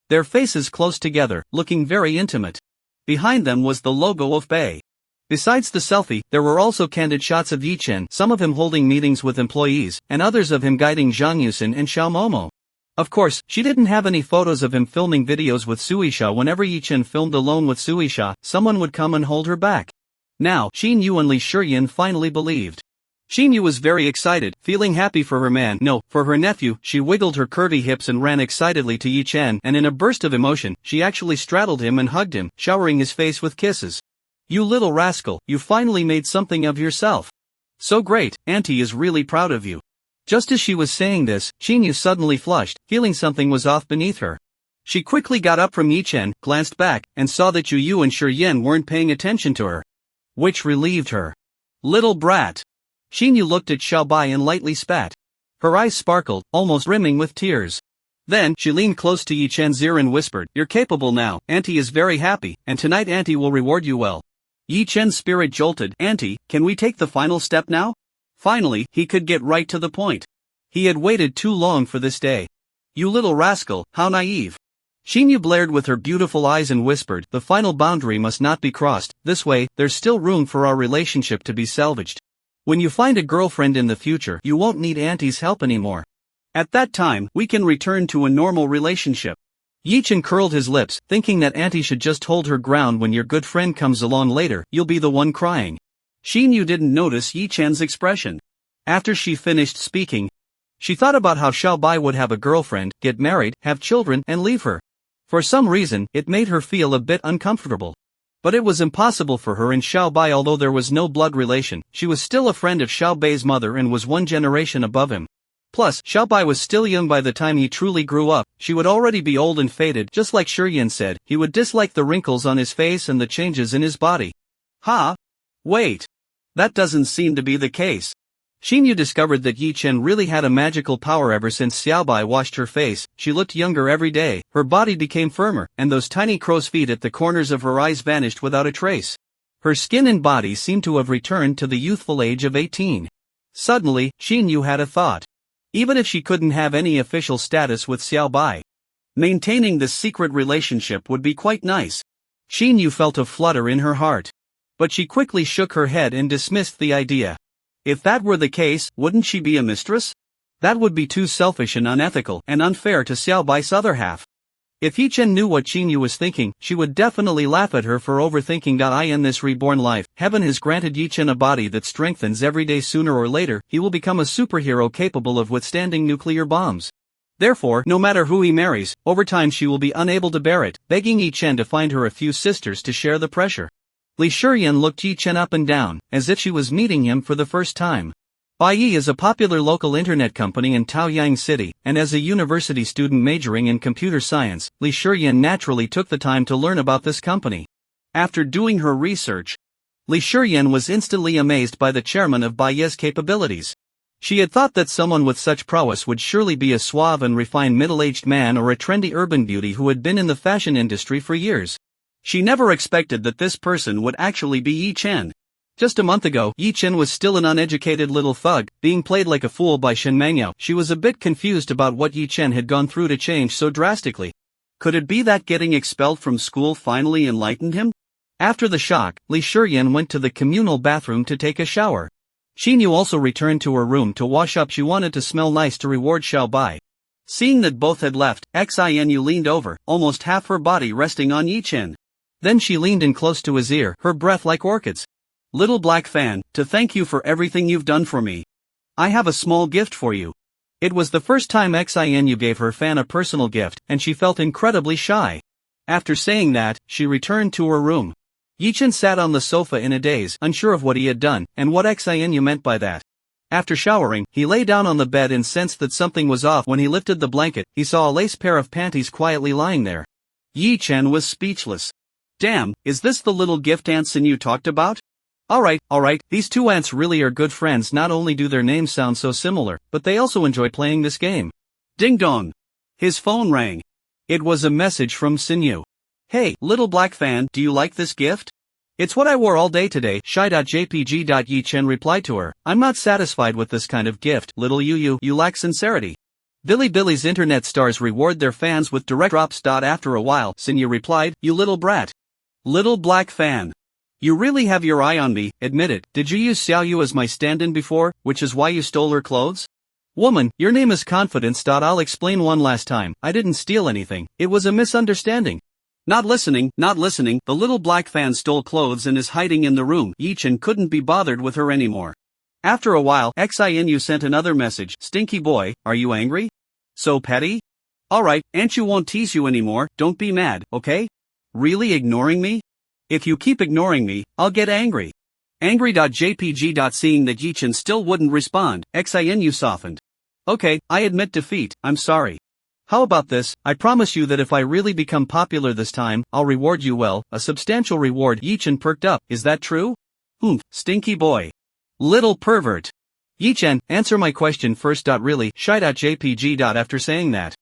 Their faces close together, looking very intimate. Behind them was the logo of Bay. Besides the selfie, there were also candid shots of Yi Chen, some of him holding meetings with employees, and others of him guiding Zhang Yusin and Xiao Momo. Of course, she didn't have any photos of him filming videos with Suisha. Whenever Yi Chen filmed alone with Suisha, someone would come and hold her back. Now, Xin Yu and Li Shiyan finally believed. Xin Yu was very excited, feeling happy for her man, no, for her nephew. She wiggled her curvy hips and ran excitedly to Yi Chen, and in a burst of emotion, she actually straddled him and hugged him, showering his face with kisses. You little rascal, you finally made something of yourself. So great, Auntie is really proud of you. Just as she was saying this, Xin Yu suddenly flushed, feeling something was off beneath her. She quickly got up from Yi Chen, glanced back, and saw that Yu and Shiyan weren't paying attention to her. Which relieved her. Little brat. Xin Yu looked at Xiao Bai and lightly spat. Her eyes sparkled, almost brimming with tears. Then, she leaned close to Yi Chen's ear and whispered, You're capable now, Auntie is very happy, and tonight Auntie will reward you well. Yi Chen's spirit jolted. Auntie, can we take the final step now? Finally, he could get right to the point. He had waited too long for this day. You little rascal, how naive. Xin Yu blared with her beautiful eyes and whispered, The final boundary must not be crossed. This way, there's still room for our relationship to be salvaged. When you find a girlfriend in the future, you won't need Auntie's help anymore. At that time, we can return to a normal relationship. Yi Chen curled his lips, thinking that Auntie should just hold her ground. When your good friend comes along later, you'll be the one crying. Xin Yu didn't notice Yi Chen's expression. After she finished speaking, she thought about how Xiao Bai would have a girlfriend, get married, have children, and leave her. For some reason, it made her feel a bit uncomfortable. But it was impossible for her and Xiao Bai. Although there was no blood relation, she was still a friend of Xiao Bai's mother and was one generation above him. Plus, Xiao Bai was still young by the time he truly grew up. She would already be old and faded. Just like Shiyan said, he would dislike the wrinkles on his face and the changes in his body. Wait. That doesn't seem to be the case. Xin Yu discovered that Yi Chen really had a magical power. Ever since Xiao Bai washed her face, she looked younger every day, her body became firmer, and those tiny crow's feet at the corners of her eyes vanished without a trace. Her skin and body seemed to have returned to the youthful age of 18. Suddenly, Xin Yu had a thought. Even if she couldn't have any official status with Xiao Bai, maintaining this secret relationship would be quite nice. Xin Yu felt a flutter in her heart. But she quickly shook her head and dismissed the idea. If that were the case, wouldn't she be a mistress? That would be too selfish and unethical and unfair to Xiao Bai's other half. If Yi Chen knew what Xin Yu was thinking, she would definitely laugh at her for overthinking. In this reborn life, heaven has granted Yi Chen a body that strengthens every day. Sooner or later, he will become a superhero capable of withstanding nuclear bombs. Therefore, no matter who he marries, over time she will be unable to bear it, begging Yi Chen to find her a few sisters to share the pressure. Li Shiyan looked Yi Chen up and down, as if she was meeting him for the first time. Baiyi is a popular local internet company in Taoyang City, and as a university student majoring in computer science, Li Shiyan naturally took the time to learn about this company. After doing her research, Li Shiyan was instantly amazed by the chairman of Baiyi's capabilities. She had thought that someone with such prowess would surely be a suave and refined middle-aged man or a trendy urban beauty who had been in the fashion industry for years. She never expected that this person would actually be Yi Chen. Just a month ago, Yi Chen was still an uneducated little thug, being played like a fool by Shen Mengyao. She was a bit confused about what Yi Chen had gone through to change so drastically. Could it be that getting expelled from school finally enlightened him? After the shock, Li Shiyan went to the communal bathroom to take a shower. Xinyu also returned to her room to wash up. She wanted to smell nice to reward Xiao Bai. Seeing that both had left, Xinu leaned over, almost half her body resting on Yi Chen. Then she leaned in close to his ear, her breath like orchids. Little black fan, to thank you for everything you've done for me, I have a small gift for you. It was the first time Xinu gave her fan a personal gift, and she felt incredibly shy. After saying that, she returned to her room. Yi Chen sat on the sofa in a daze, unsure of what he had done, and what Xinu meant by that. After showering, he lay down on the bed and sensed that something was off. When he lifted the blanket, he saw a lace pair of panties quietly lying there. Yi Chen was speechless. Damn, is this the little gift Aunt Xinu talked about? Alright, these two aunts really are good friends. Not only do their names sound so similar, but they also enjoy playing this game. Ding dong! His phone rang. It was a message from Xinu. Hey, little black fan, do you like this gift? It's what I wore all day today. Shy.jpg. Yi Chen replied to her, I'm not satisfied with this kind of gift, little you lack sincerity. Billy's internet stars reward their fans with direct drops. After a while, Xinu replied, you little brat. Little black fan. You really have your eye on me, admit it. Did you use Xiaoyu as my stand-in before, which is why you stole her clothes? Woman, your name is Confidence. I'll explain one last time, I didn't steal anything, it was a misunderstanding. Not listening, the little black fan stole clothes and is hiding in the room. Yi Chen couldn't be bothered with her anymore. After a while, Xinu sent another message, stinky boy, are you angry? So petty? Alright, Aunt you won't tease you anymore, don't be mad, okay? Really ignoring me? If you keep ignoring me, I'll get angry. Angry.jpg. Seeing that Yi Chen still wouldn't respond, Xinu softened. Okay, I admit defeat, I'm sorry. How about this, I promise you that if I really become popular this time, I'll reward you well, a substantial reward. Yi Chen perked up, is that true? Stinky boy. Little pervert. Yi Chen, answer my question first. Really, shy.jpg. After saying that,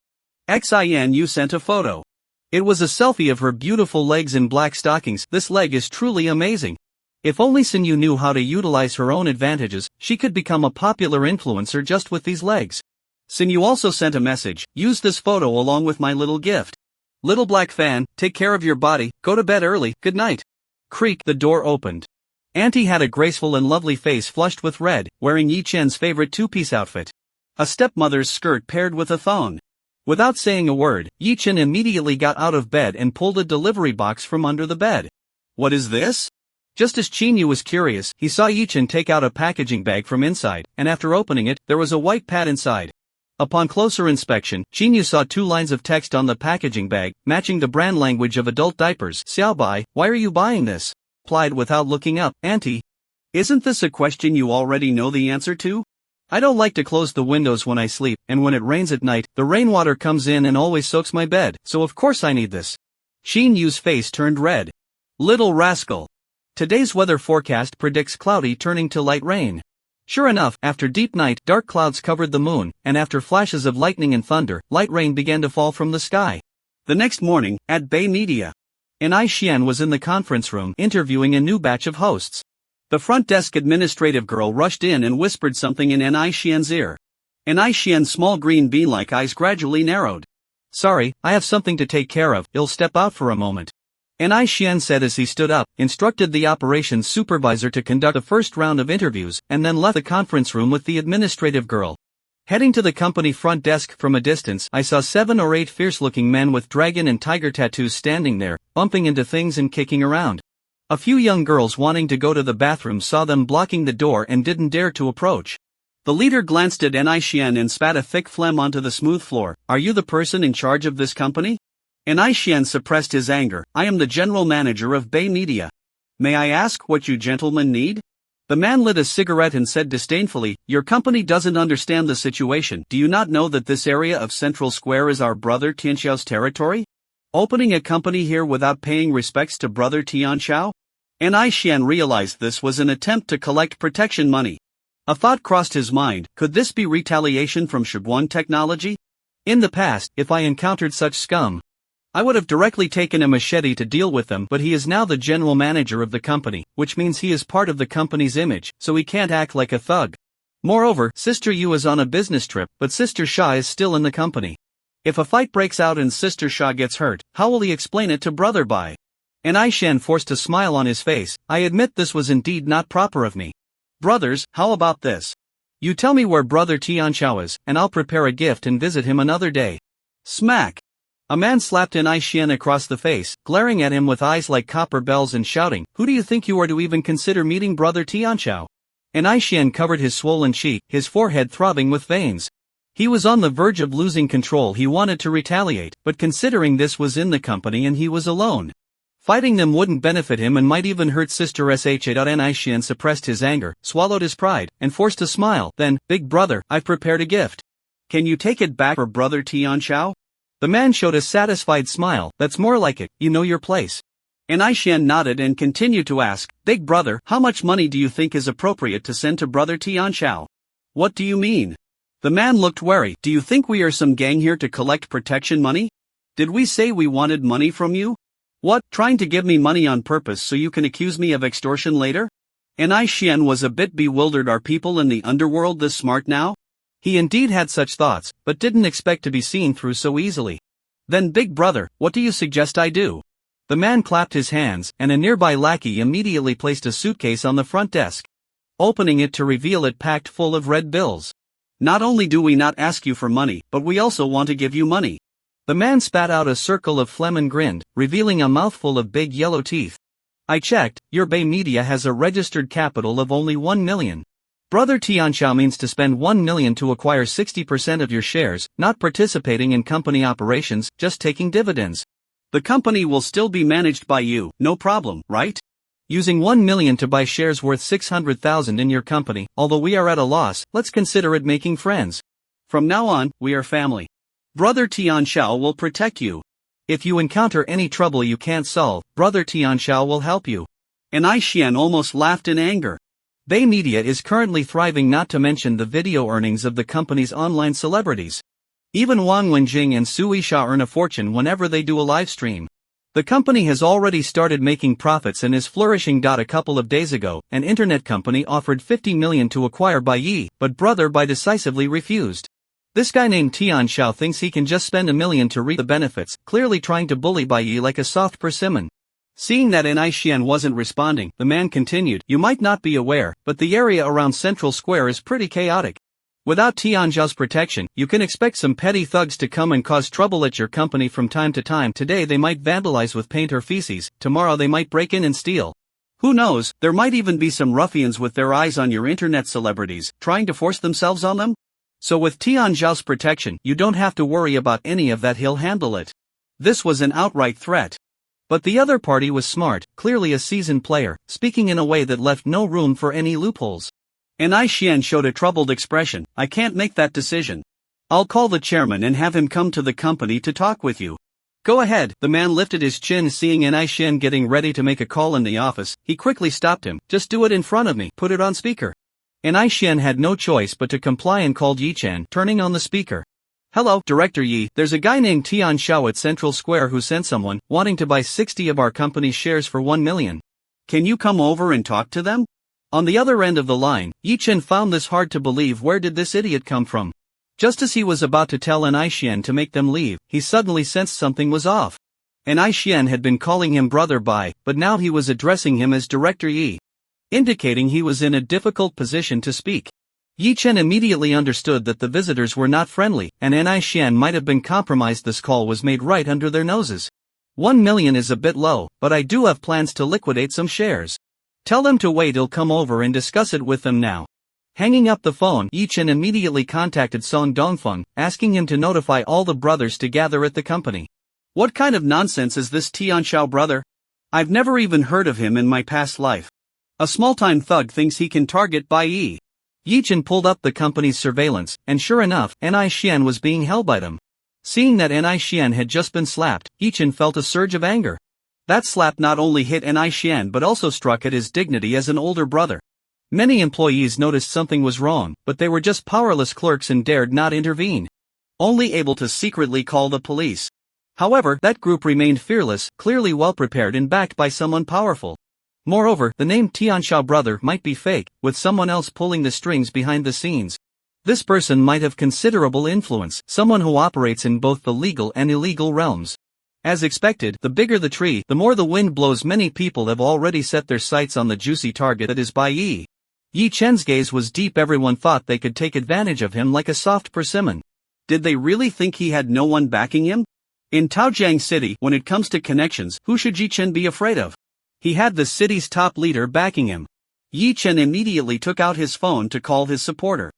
Xinu sent a photo. It was a selfie of her beautiful legs in black stockings. This leg is truly amazing. If only Xinu knew how to utilize her own advantages, she could become a popular influencer just with these legs. Xinu also sent a message, use this photo along with my little gift. Little black fan, take care of your body, go to bed early, good night. Creak, the door opened. Auntie had a graceful and lovely face flushed with red, wearing Yi Chen's favorite two-piece outfit. A stepmother's skirt paired with a thong. Without saying a word, Yi Chen immediately got out of bed and pulled a delivery box from under the bed. What is this? Just as Xinu was curious, he saw Yi Chen take out a packaging bag from inside, and after opening it, there was a white pad inside. Upon closer inspection, Xinu saw 2 lines of text on the packaging bag, matching the brand language of adult diapers. Xiaobai, why are you buying this? Replied without looking up, Auntie. Isn't this a question you already know the answer to? I don't like to close the windows when I sleep, and when it rains at night, the rainwater comes in and always soaks my bed, so of course I need this. Xinyu's face turned red. Little rascal. Today's weather forecast predicts cloudy turning to light rain. Sure enough, after deep night, dark clouds covered the moon, and after flashes of lightning and thunder, light rain began to fall from the sky. The next morning, at Bay Media, Anai Xian was in the conference room interviewing a new batch of hosts. The front desk administrative girl rushed in and whispered something in Anai Xian's ear. Anai Xian's small green bean-like eyes gradually narrowed. Sorry, I have something to take care of, I'll step out for a moment. Anai Xian said as he stood up, instructed the operations supervisor to conduct the first round of interviews, and then left the conference room with the administrative girl. Heading to the company front desk from a distance, I saw 7 or 8 fierce-looking men with dragon and tiger tattoos standing there, bumping into things and kicking around. A few young girls wanting to go to the bathroom saw them blocking the door and didn't dare to approach. The leader glanced at Xian and spat a thick phlegm onto the smooth floor. Are you the person in charge of this company? Xian suppressed his anger. I am the general manager of Bay Media. May I ask what you gentlemen need? The man lit a cigarette and said disdainfully, your company doesn't understand the situation. Do you not know that this area of Central Square is our brother Tianxiao's territory? Opening a company here without paying respects to brother Tianxiao? Xian realized this was an attempt to collect protection money. A thought crossed his mind, could this be retaliation from Shiguan technology? In the past, if I encountered such scum, I would have directly taken a machete to deal with them, but he is now the general manager of the company, which means he is part of the company's image, so he can't act like a thug. Moreover, Sister Yu is on a business trip, but Sister Sha is still in the company. If a fight breaks out and Sister Sha gets hurt, how will he explain it to Brother Bai? Xian forced a smile on his face. I admit this was indeed not proper of me. Brothers, how about this? You tell me where Brother Tianxiao is, and I'll prepare a gift and visit him another day. Smack! A man slapped Xian across the face, glaring at him with eyes like copper bells and shouting, who do you think you are to even consider meeting Brother Tianxiao? Xian covered his swollen cheek, his forehead throbbing with veins. He was on the verge of losing control. He wanted to retaliate, but considering this was in the company and he was alone, fighting them wouldn't benefit him and might even hurt Sister Sha. Xian suppressed his anger, swallowed his pride, and forced a smile. Then, big brother, I've prepared a gift. Can you take it back for Brother Tianxiao? The man showed a satisfied smile. That's more like it, you know your place. Xian nodded and continued to ask, Big brother, how much money do you think is appropriate to send to Brother Tianxiao? What do you mean? The man looked wary. Do you think we are some gang here to collect protection money? Did we say we wanted money from you? What, trying to give me money on purpose so you can accuse me of extortion later? Xian was a bit bewildered. Are people in the underworld this smart now? He indeed had such thoughts, but didn't expect to be seen through so easily. Then big brother, what do you suggest I do? The man clapped his hands, and a nearby lackey immediately placed a suitcase on the front desk, opening it to reveal it packed full of red bills. Not only do we not ask you for money, but we also want to give you money. The man spat out a circle of phlegm and grinned, revealing a mouthful of big yellow teeth. I checked, your Bay Media has a registered capital of only 1 million. Brother Tianxiao means to spend 1 million to acquire 60% of your shares, not participating in company operations, just taking dividends. The company will still be managed by you, no problem, right? Using 1 million to buy shares worth 600,000 in your company, although we are at a loss, let's consider it making friends. From now on, we are family. Brother Tianxiao will protect you. If you encounter any trouble you can't solve, Brother Tianxiao will help you. Xian almost laughed in anger. Bay Media is currently thriving, not to mention the video earnings of the company's online celebrities. Even Wang Wenjing and Su Yisha earn a fortune whenever they do a live stream. The company has already started making profits and is flourishing. A couple of days ago, an internet company offered 50 million to acquire Bai Yi, but Brother Bai decisively refused. This guy named Tianxiao thinks he can just spend 1 million to reap the benefits, clearly trying to bully Bai Yi like a soft persimmon. Seeing that Xian wasn't responding, the man continued, you might not be aware, but the area around Central Square is pretty chaotic. Without Tianxiao's protection, you can expect some petty thugs to come and cause trouble at your company from time to time. Today they might vandalize with paint or feces, tomorrow they might break in and steal. Who knows, there might even be some ruffians with their eyes on your internet celebrities, trying to force themselves on them. So with Tianxiao's protection, you don't have to worry about any of that, he'll handle it. This was an outright threat. But the other party was smart, clearly a seasoned player, speaking in a way that left no room for any loopholes. Xian showed a troubled expression. I can't make that decision. I'll call the chairman and have him come to the company to talk with you. Go ahead. The man lifted his chin, seeing Xian getting ready to make a call in the office. He quickly stopped him. Just do it in front of me. Put it on speaker. Xian had no choice but to comply and called Yi-chan, turning on the speaker. Hello, Director Yi, there's a guy named Tianxiao at Central Square who sent someone, wanting to buy 60 of our company's shares for 1 million. Can you come over and talk to them? On the other end of the line, Yi-chan found this hard to believe. Where did this idiot come from? Just as he was about to tell Xian to make them leave, he suddenly sensed something was off. Xian had been calling him Brother Bai, but now he was addressing him as Director Yi, indicating he was in a difficult position to speak. Yi-chan immediately understood that the visitors were not friendly, and Xian might have been compromised. This call was made right under their noses. 1 million is a bit low, but I do have plans to liquidate some shares. Tell them to wait, I'll come over and discuss it with them now. Hanging up the phone, Yi Chen immediately contacted Song Dongfeng, asking him to notify all the brothers to gather at the company. What kind of nonsense is this Tianxiao brother? I've never even heard of him in my past life. A small-time thug thinks he can target Bai Yi. Yi Chen pulled up the company's surveillance, and sure enough, Ni Xian was being held by them. Seeing that Ni Xian had just been slapped, Yi Chen felt a surge of anger. That slap not only hit Ni Xian but also struck at his dignity as an older brother. Many employees noticed something was wrong, but they were just powerless clerks and dared not intervene. Only able to secretly call the police. However, that group remained fearless, clearly well prepared and backed by someone powerful. Moreover, the name Tianxiao brother might be fake, with someone else pulling the strings behind the scenes. This person might have considerable influence, someone who operates in both the legal and illegal realms. As expected, the bigger the tree, the more the wind blows. Many people have already set their sights on the juicy target that is Bai Yi. Yi Chen's gaze was deep. Everyone thought they could take advantage of him like a soft persimmon. Did they really think he had no one backing him? In Taojiang City, when it comes to connections, who should Yi Chen be afraid of? He had the city's top leader backing him. Yi Chen immediately took out his phone to call his supporter.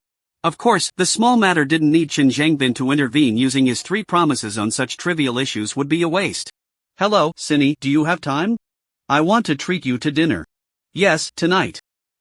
Of course, the small matter didn't need Chen Zhangbin to intervene. Using his 3 promises on such trivial issues would be a waste. Hello, Cindy, do you have time? I want to treat you to dinner. Yes, tonight.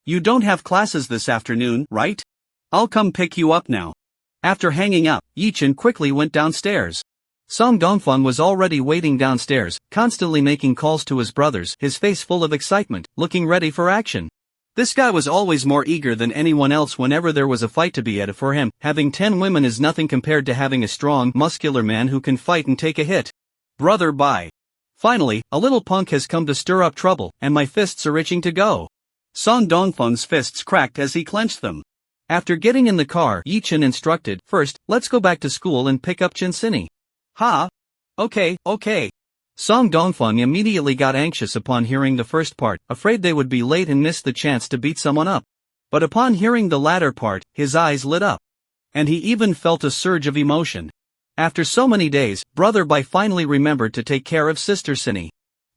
You don't have classes this afternoon, right? I'll come pick you up now. After hanging up, Yi Chen quickly went downstairs. Song Dongfeng was already waiting downstairs, constantly making calls to his brothers, his face full of excitement, looking ready for action. This guy was always more eager than anyone else whenever there was a fight to be had. For him, having 10 women is nothing compared to having a strong, muscular man who can fight and take a hit. Brother, bye. Finally, a little punk has come to stir up trouble, and my fists are itching to go. Song Dongfeng's fists cracked as he clenched them. After getting in the car, Yi Chen instructed, "First, let's go back to school and pick up Chinsini." Ha! Okay. Song Dongfeng immediately got anxious upon hearing the first part, afraid they would be late and miss the chance to beat someone up. But upon hearing the latter part, his eyes lit up. And he even felt a surge of emotion. After so many days, Brother Bai finally remembered to take care of Sister Cindy.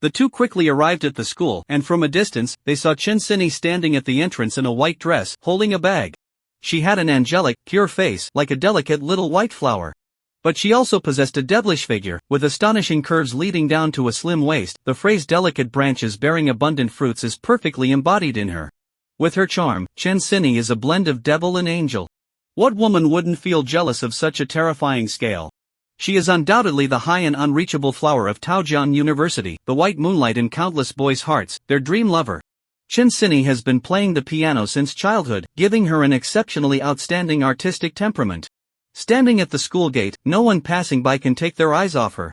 The two quickly arrived at the school, and from a distance, they saw Chinsini standing at the entrance in a white dress, holding a bag. She had an angelic, pure face, like a delicate little white flower. But she also possessed a devilish figure, with astonishing curves leading down to a slim waist. The phrase delicate branches bearing abundant fruits is perfectly embodied in her. With her charm, Chinsini is a blend of devil and angel. What woman wouldn't feel jealous of such a terrifying scale? She is undoubtedly the high and unreachable flower of Taojiang University, the white moonlight in countless boys' hearts, their dream lover. Chinsini has been playing the piano since childhood, giving her an exceptionally outstanding artistic temperament. Standing at the school gate, no one passing by can take their eyes off her.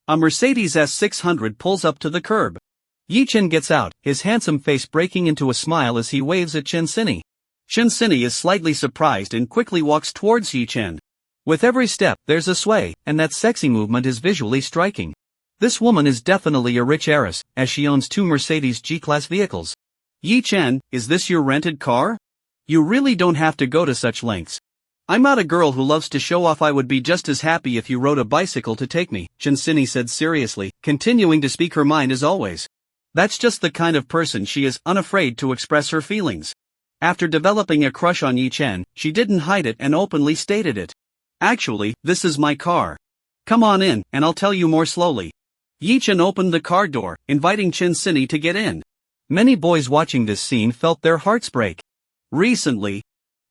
A Mercedes S600 pulls up to the curb. Yi Chen gets out, his handsome face breaking into a smile as he waves at Chinsini. Chinsini is slightly surprised and quickly walks towards Yi Chen. With every step, there's a sway, and that sexy movement is visually striking. This woman is definitely a rich heiress, as she owns 2 Mercedes G-Class vehicles. Yi Chen, is this your rented car? You really don't have to go to such lengths. I'm not a girl who loves to show off. I would be just as happy if you rode a bicycle to take me, Chinsini said seriously, continuing to speak her mind as always. That's just the kind of person she is, unafraid to express her feelings. After developing a crush on Yi Chen, she didn't hide it and openly stated it. Actually, this is my car. Come on in, and I'll tell you more slowly. Yi Chen opened the car door, inviting Chinsini to get in. Many boys watching this scene felt their hearts break. Recently,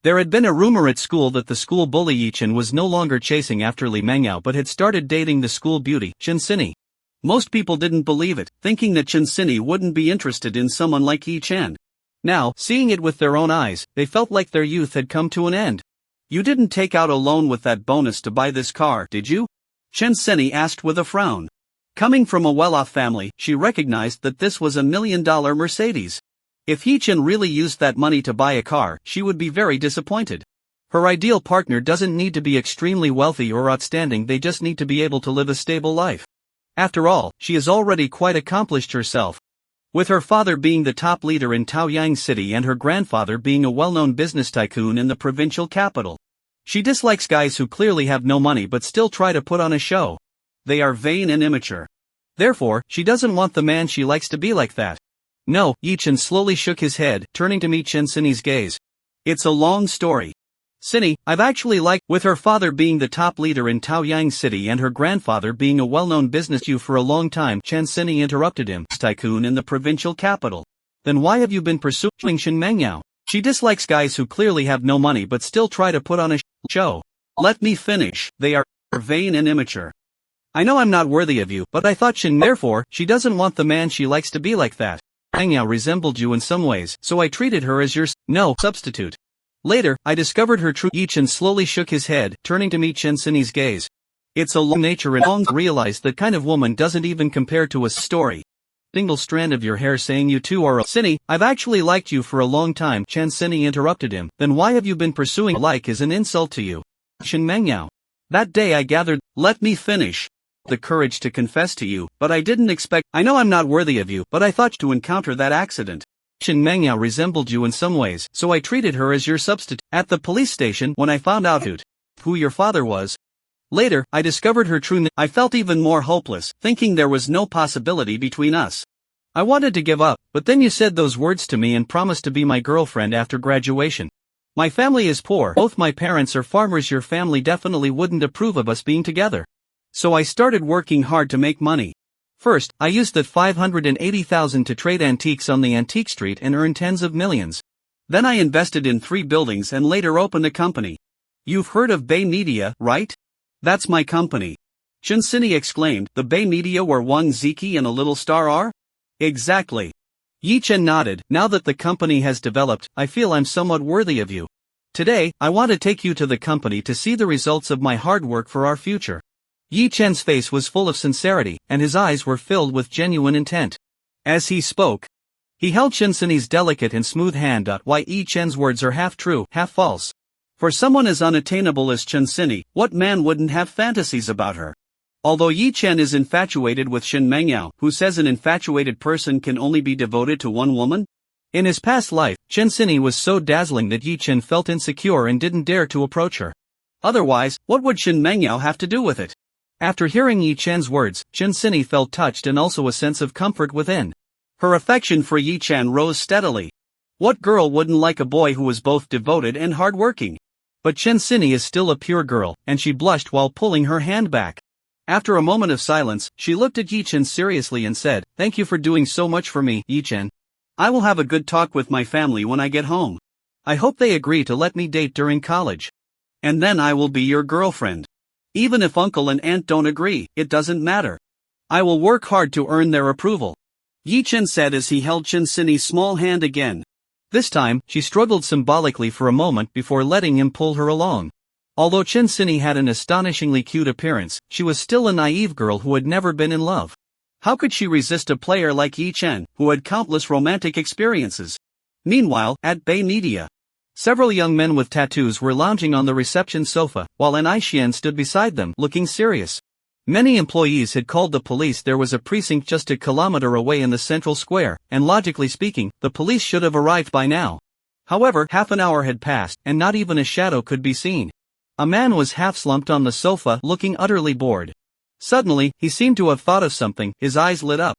there had been a rumor at school that the school bully Yi Chen was no longer chasing after Li Mengyao but had started dating the school beauty, Chinsini. Most people didn't believe it, thinking that Chinsini wouldn't be interested in someone like Yi Chen. Now, seeing it with their own eyes, they felt like their youth had come to an end. You didn't take out a loan with that bonus to buy this car, did you? Chinsini asked with a frown. Coming from a well-off family, she recognized that this was $1 million Mercedes. If Yi Chen really used that money to buy a car, she would be very disappointed. Her ideal partner doesn't need to be extremely wealthy or outstanding, they just need to be able to live a stable life. After all, she has already quite accomplished herself. With her father being the top leader in Taojiang City and her grandfather being a well-known business tycoon in the provincial capital. She dislikes guys who clearly have no money but still try to put on a show. They are vain and immature. Therefore, she doesn't want the man she likes to be like that. No, Yi Chen slowly shook his head, turning to meet Chinsini's gaze. It's a long story. Cindy, I've actually liked, with her father being the top leader in Taoyang City and her grandfather being a well-known business you for a long time, Chen Cindy interrupted him, tycoon in the provincial capital. Then why have you been pursuing Shin Mengyao? She dislikes guys who clearly have no money but still try to put on a show. Let me finish, they are vain and immature. I know I'm not worthy of you, but I thought therefore, she doesn't want the man she likes to be like that. Mengyao resembled you in some ways, so I treated her as your substitute. Later, I discovered her true Yi-Chen slowly shook his head, turning to meet Chen Cindy's gaze. It's a long nature and long realized that kind of woman doesn't even compare to a story. Single strand of your hair saying you two are a Cindy, I've actually liked you for a long time, Chen Cindy interrupted him. Then why have you been pursuing like is an insult to you? Shin Mengyao. That day I gathered, let me finish. The courage to confess to you, but I didn't expect, I know I'm not worthy of you, but I thought to encounter that accident. Shin Mengyao resembled you in some ways, so I treated her as your substitute. At the police station, when I found out who your father was. Later, I discovered her true I felt even more hopeless, thinking there was no possibility between us. I wanted to give up, but then you said those words to me and promised to be my girlfriend after graduation. My family is poor, both my parents are farmers, your family definitely wouldn't approve of us being together. So I started working hard to make money. First, I used that 580,000 to trade antiques on the antique street and earn tens of millions. Then I invested in 3 buildings and later opened a company. You've heard of Bay Media, right? That's my company. Chen Cindy exclaimed, the Bay Media where Wang Ziki and a little star are? Exactly. Yi-Chen nodded, now that the company has developed, I feel I'm somewhat worthy of you. Today, I want to take you to the company to see the results of my hard work for our future. Yi-Chen's face was full of sincerity, and his eyes were filled with genuine intent. As he spoke, he held Chen Cindy's delicate and smooth hand. Why Yi-Chen's words are half true, half false. For someone as unattainable as Chen Cindy, what man wouldn't have fantasies about her? Although Yi-Chen is infatuated with Shin Mengyao, who says an infatuated person can only be devoted to one woman? In his past life, Chen Cindy was so dazzling that Yi-Chen felt insecure and didn't dare to approach her. Otherwise, what would Shin Mengyao have to do with it? After hearing Yi-Chen's words, Chen Cindy felt touched and also a sense of comfort within. Her affection for Yi-Chen rose steadily. What girl wouldn't like a boy who was both devoted and hardworking? But Chen Cindy is still a pure girl, and she blushed while pulling her hand back. After a moment of silence, she looked at Yi-Chen seriously and said, thank you for doing so much for me, Yi-Chen. I will have a good talk with my family when I get home. I hope they agree to let me date during college. And then I will be your girlfriend. Even if uncle and aunt don't agree, it doesn't matter. I will work hard to earn their approval. Yi-Chen said as he held Chen Cindy's small hand again. This time, she struggled symbolically for a moment before letting him pull her along. Although Chen Cindy had an astonishingly cute appearance, she was still a naive girl who had never been in love. How could she resist a player like Yi-Chen, who had countless romantic experiences? Meanwhile, at Bay Media, several young men with tattoos were lounging on the reception sofa, while an Aishian stood beside them, looking serious. Many employees had called the police. There was a precinct just a kilometer away in the central square, and logically speaking, the police should have arrived by now. However, half an hour had passed, and not even a shadow could be seen. A man was half-slumped on the sofa, looking utterly bored. Suddenly, he seemed to have thought of something, his eyes lit up.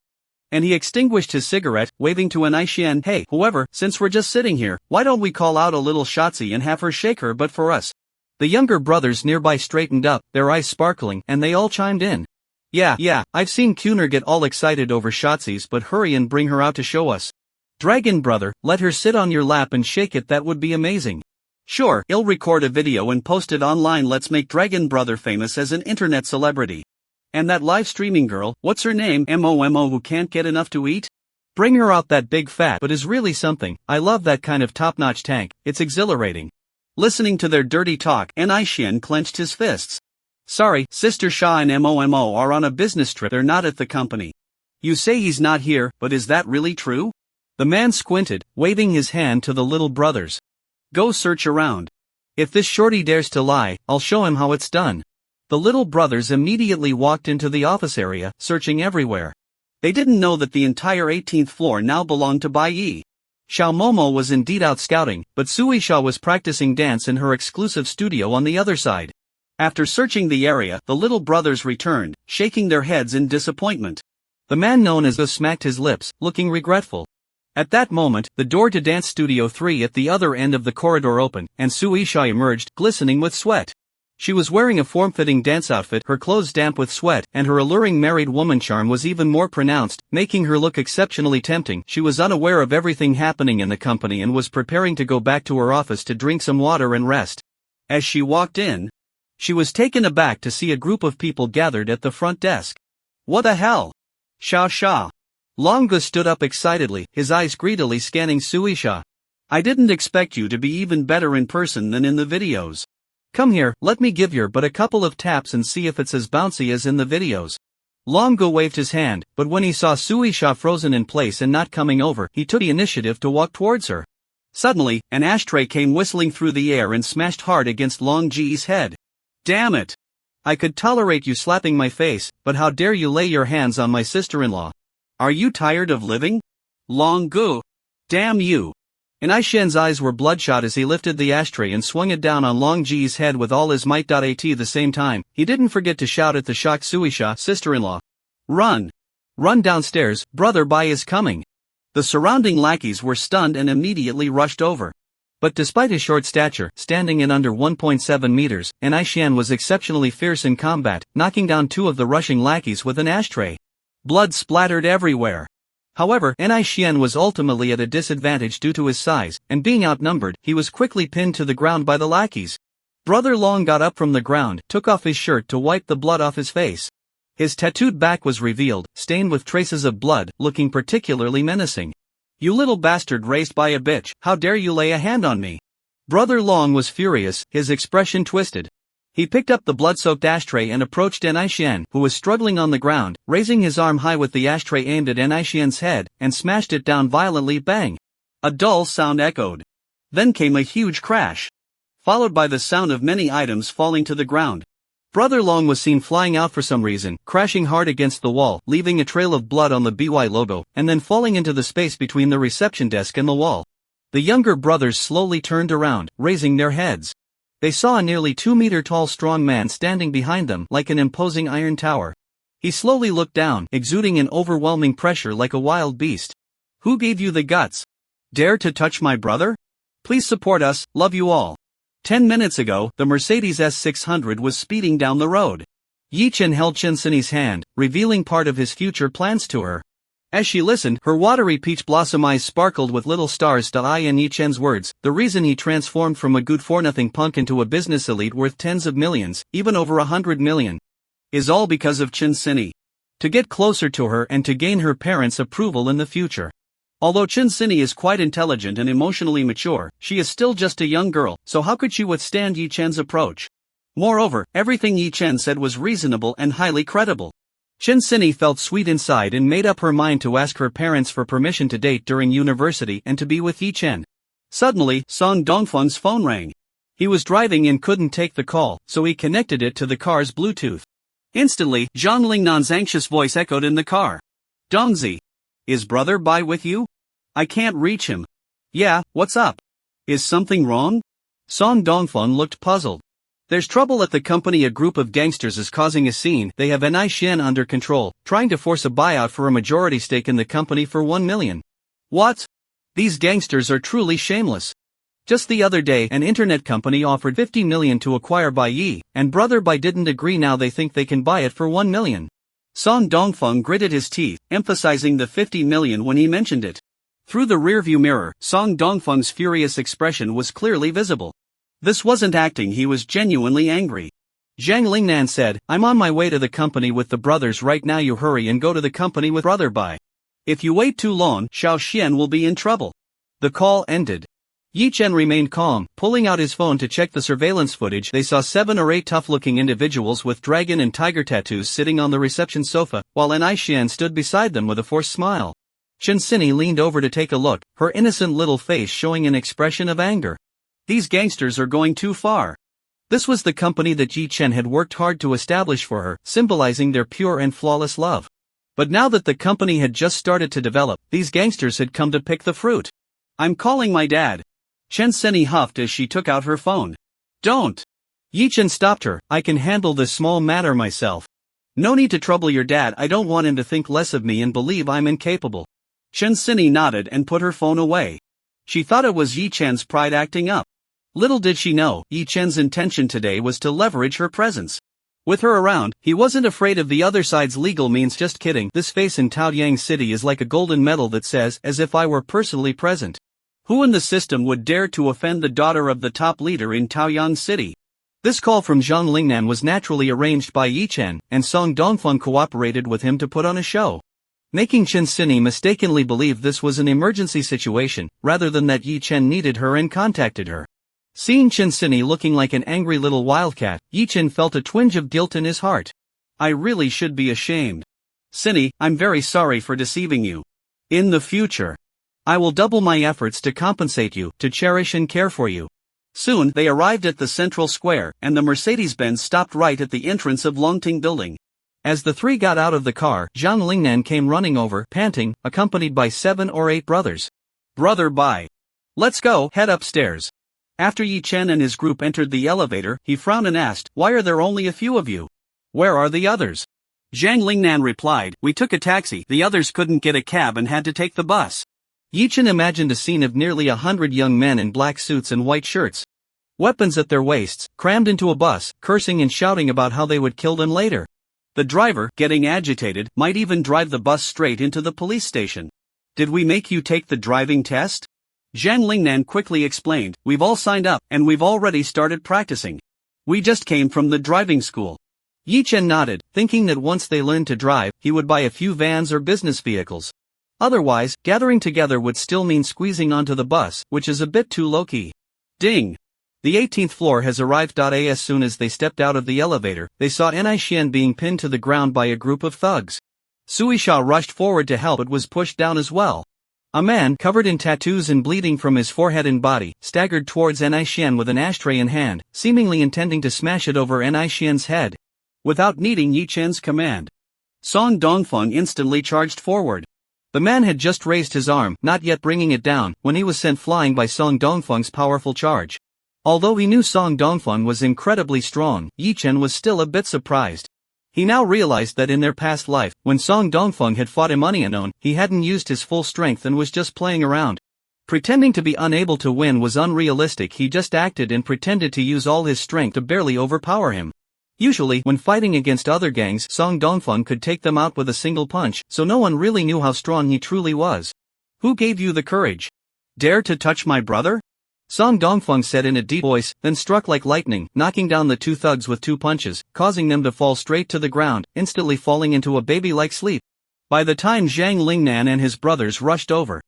And he extinguished his cigarette, waving to an Aishian, hey, whoever, since we're just sitting here, why don't we call out a little Shotzi and have her shake her butt for us? The younger brothers nearby straightened up, their eyes sparkling, and they all chimed in. Yeah, I've seen Kuner get all excited over Shotzis, but hurry and bring her out to show us. Dragon brother, let her sit on your lap and shake it, that would be amazing. Sure, he'll record a video and post it online. Let's make Dragon brother famous as an internet celebrity. And that live streaming girl, what's her name, Momo, who can't get enough to eat? Bring her out, that big fat but is really something. I love that kind of top-notch tank, it's exhilarating. Listening to their dirty talk, An Aishian clenched his fists. Sorry, Sister Sha and Momo are on a business trip, they're not at the company. You say he's not here, but is that really true? The man squinted, waving his hand to the little brothers. Go search around. If this shorty dares to lie, I'll show him how it's done. The little brothers immediately walked into the office area, searching everywhere. They didn't know that the entire 18th floor now belonged to Bai Yi. Xiao Momo was indeed out scouting, but Sui Sha was practicing dance in her exclusive studio on the other side. After searching the area, the little brothers returned, shaking their heads in disappointment. The man known as Go smacked his lips, looking regretful. At that moment, the door to Dance Studio 3 at the other end of the corridor opened, and Suisha emerged, glistening with sweat. She was wearing a form-fitting dance outfit, her clothes damp with sweat, and her alluring married woman charm was even more pronounced, making her look exceptionally tempting. She was unaware of everything happening in the company and was preparing to go back to her office to drink some water and rest. As she walked in, she was taken aback to see a group of people gathered at the front desk. What the hell? Sha. Longa stood up excitedly, his eyes greedily scanning Suisha. I didn't expect you to be even better in person than in the videos. Come here, let me give you but a couple of taps and see if it's as bouncy as in the videos. Longa waved his hand, but when he saw Suisha frozen in place and not coming over, he took the initiative to walk towards her. Suddenly, an ashtray came whistling through the air and smashed hard against Long Ji's head. Damn it! I could tolerate you slapping my face, but how dare you lay your hands on my sister-in-law? Are you tired of living? Long Gu! Damn you! And Aishen's eyes were bloodshot as he lifted the ashtray and swung it down on Long Ji's head with all his might. At the same time, he didn't forget to shout at the shocked Suisha, sister-in-law. Run! Run downstairs, brother Bai is coming! The surrounding lackeys were stunned and immediately rushed over. But despite his short stature, standing at under 1.7 meters, Aishen was exceptionally fierce in combat, knocking down two of the rushing lackeys with an ashtray. Blood splattered everywhere. However, Aishen was ultimately at a disadvantage due to his size, and being outnumbered, he was quickly pinned to the ground by the lackeys. Brother Long got up from the ground, took off his shirt to wipe the blood off his face. His tattooed back was revealed, stained with traces of blood, looking particularly menacing. You little bastard raised by a bitch, how dare you lay a hand on me? Brother Long was furious, his expression twisted. He picked up the blood-soaked ashtray and approached Aishen, who was struggling on the ground, raising his arm high with the ashtray aimed at Aishen's head, and smashed it down violently. Bang! A dull sound echoed. Then came a huge crash, followed by the sound of many items falling to the ground. Brother Long was seen flying out for some reason, crashing hard against the wall, leaving a trail of blood on the BY logo, and then falling into the space between the reception desk and the wall. The younger brothers slowly turned around, raising their heads. They saw a nearly 2-meter-tall strong man standing behind them like an imposing iron tower. He slowly looked down, exuding an overwhelming pressure like a wild beast. Who gave you the guts? Dare to touch my brother? Please support us, love you all. 10 minutes ago, the Mercedes S600 was speeding down the road. Yi Chen held Chinsini's hand, revealing part of his future plans to her. As she listened, her watery peach blossom eyes sparkled with little stars. In Yi Chen's words, the reason he transformed from a good-for-nothing punk into a business elite worth tens of millions, even over 100 million, is all because of Chinsini. To get closer to her and to gain her parents' approval in the future. Although Chinsini is quite intelligent and emotionally mature, she is still just a young girl, so how could she withstand Yi Chen's approach? Moreover, everything Yi Chen said was reasonable and highly credible. Chinsini felt sweet inside and made up her mind to ask her parents for permission to date during university and to be with Yi Chen. Suddenly, Song Dongfeng's phone rang. He was driving and couldn't take the call, so he connected it to the car's Bluetooth. Instantly, Zhang Lingnan's anxious voice echoed in the car. Dongzi. Is brother Bai with you? I can't reach him. Yeah, what's up? Is something wrong? Song Dongfeng looked puzzled. There's trouble at the company. A group of gangsters is causing a scene. They have Aishen under control, trying to force a buyout for a majority stake in the company for 1 million. What? These gangsters are truly shameless. Just the other day, an internet company offered 50 million to acquire Bai Yi, and brother Bai didn't agree. Now they think they can buy it for 1 million. Song Dongfeng gritted his teeth, emphasizing the 50 million when he mentioned it. Through the rearview mirror, Song Dongfeng's furious expression was clearly visible. This wasn't acting, he was genuinely angry. Zhang Lingnan said, I'm on my way to the company with the brothers right now. You hurry and go to the company with brother Bai. If you wait too long, Xiao Xian will be in trouble. The call ended. Yi Chen remained calm, pulling out his phone to check the surveillance footage. They saw 7 or 8 tough-looking individuals with dragon and tiger tattoos sitting on the reception sofa, while Aishen stood beside them with a forced smile. Chinsini leaned over to take a look, her innocent little face showing an expression of anger. These gangsters are going too far. This was the company that Yi Chen had worked hard to establish for her, symbolizing their pure and flawless love. But now that the company had just started to develop, these gangsters had come to pick the fruit. I'm calling my dad. Chinsini huffed as she took out her phone. Don't. Yi Chen stopped her. I can handle this small matter myself. No need to trouble your dad. I don't want him to think less of me and believe I'm incapable. Chen Sini nodded and put her phone away. She thought it was Yi Chen's pride acting up. Little did she know, Yi Chen's intention today was to leverage her presence. With her around, he wasn't afraid of the other side's legal means. Just kidding, this face in Taoyang City is like a golden medal that says, as if I were personally present. Who in the system would dare to offend the daughter of the top leader in Taoyang City? This call from Zhang Lingnan was naturally arranged by Yi Chen, and Song Dongfeng cooperated with him to put on a show, making Chen Sini mistakenly believe this was an emergency situation, rather than that Yi Chen needed her and contacted her. Seeing Chen Sini looking like an angry little wildcat, Yi Chen felt a twinge of guilt in his heart. I really should be ashamed. Sini, I'm very sorry for deceiving you. In the future, I will double my efforts to compensate you, to cherish and care for you. Soon they arrived at the central square, and the Mercedes-Benz stopped right at the entrance of Longting Building. As the three got out of the car, Zhang Lingnan came running over, panting, accompanied by 7 or 8 brothers. Brother Bai. Let's go, head upstairs. After Yi Chen and his group entered the elevator, he frowned and asked, why are there only a few of you? Where are the others? Zhang Lingnan replied, we took a taxi, the others couldn't get a cab and had to take the bus. Yi Chen imagined a scene of nearly 100 young men in black suits and white shirts, weapons at their waists, crammed into a bus, cursing and shouting about how they would kill them later. The driver, getting agitated, might even drive the bus straight into the police station. Did we make you take the driving test? Zhang Lingnan quickly explained, we've all signed up, and we've already started practicing. We just came from the driving school. Yi Chen nodded, thinking that once they learned to drive, he would buy a few vans or business vehicles. Otherwise, gathering together would still mean squeezing onto the bus, which is a bit too low-key. Ding! The 18th floor has arrived. As soon as they stepped out of the elevator, they saw Xian being pinned to the ground by a group of thugs. Suisha rushed forward to help but was pushed down as well. A man, covered in tattoos and bleeding from his forehead and body, staggered towards Xian with an ashtray in hand, seemingly intending to smash it over Xian's head. Without needing Yi Chen's command, Song Dongfeng instantly charged forward. The man had just raised his arm, not yet bringing it down, when he was sent flying by Song Dongfeng's powerful charge. Although he knew Song Dongfeng was incredibly strong, Yi Chen was still a bit surprised. He now realized that in their past life, when Song Dongfeng had fought Onion, he hadn't used his full strength and was just playing around. Pretending to be unable to win was unrealistic. He just acted and pretended to use all his strength to barely overpower him. Usually, when fighting against other gangs, Song Dongfeng could take them out with a single punch, so no one really knew how strong he truly was. Who gave you the courage? Dare to touch my brother? Song Dongfeng said in a deep voice, then struck like lightning, knocking down the 2 thugs with 2 punches, causing them to fall straight to the ground, instantly falling into a baby-like sleep. By the time Zhang Lingnan and his brothers rushed over,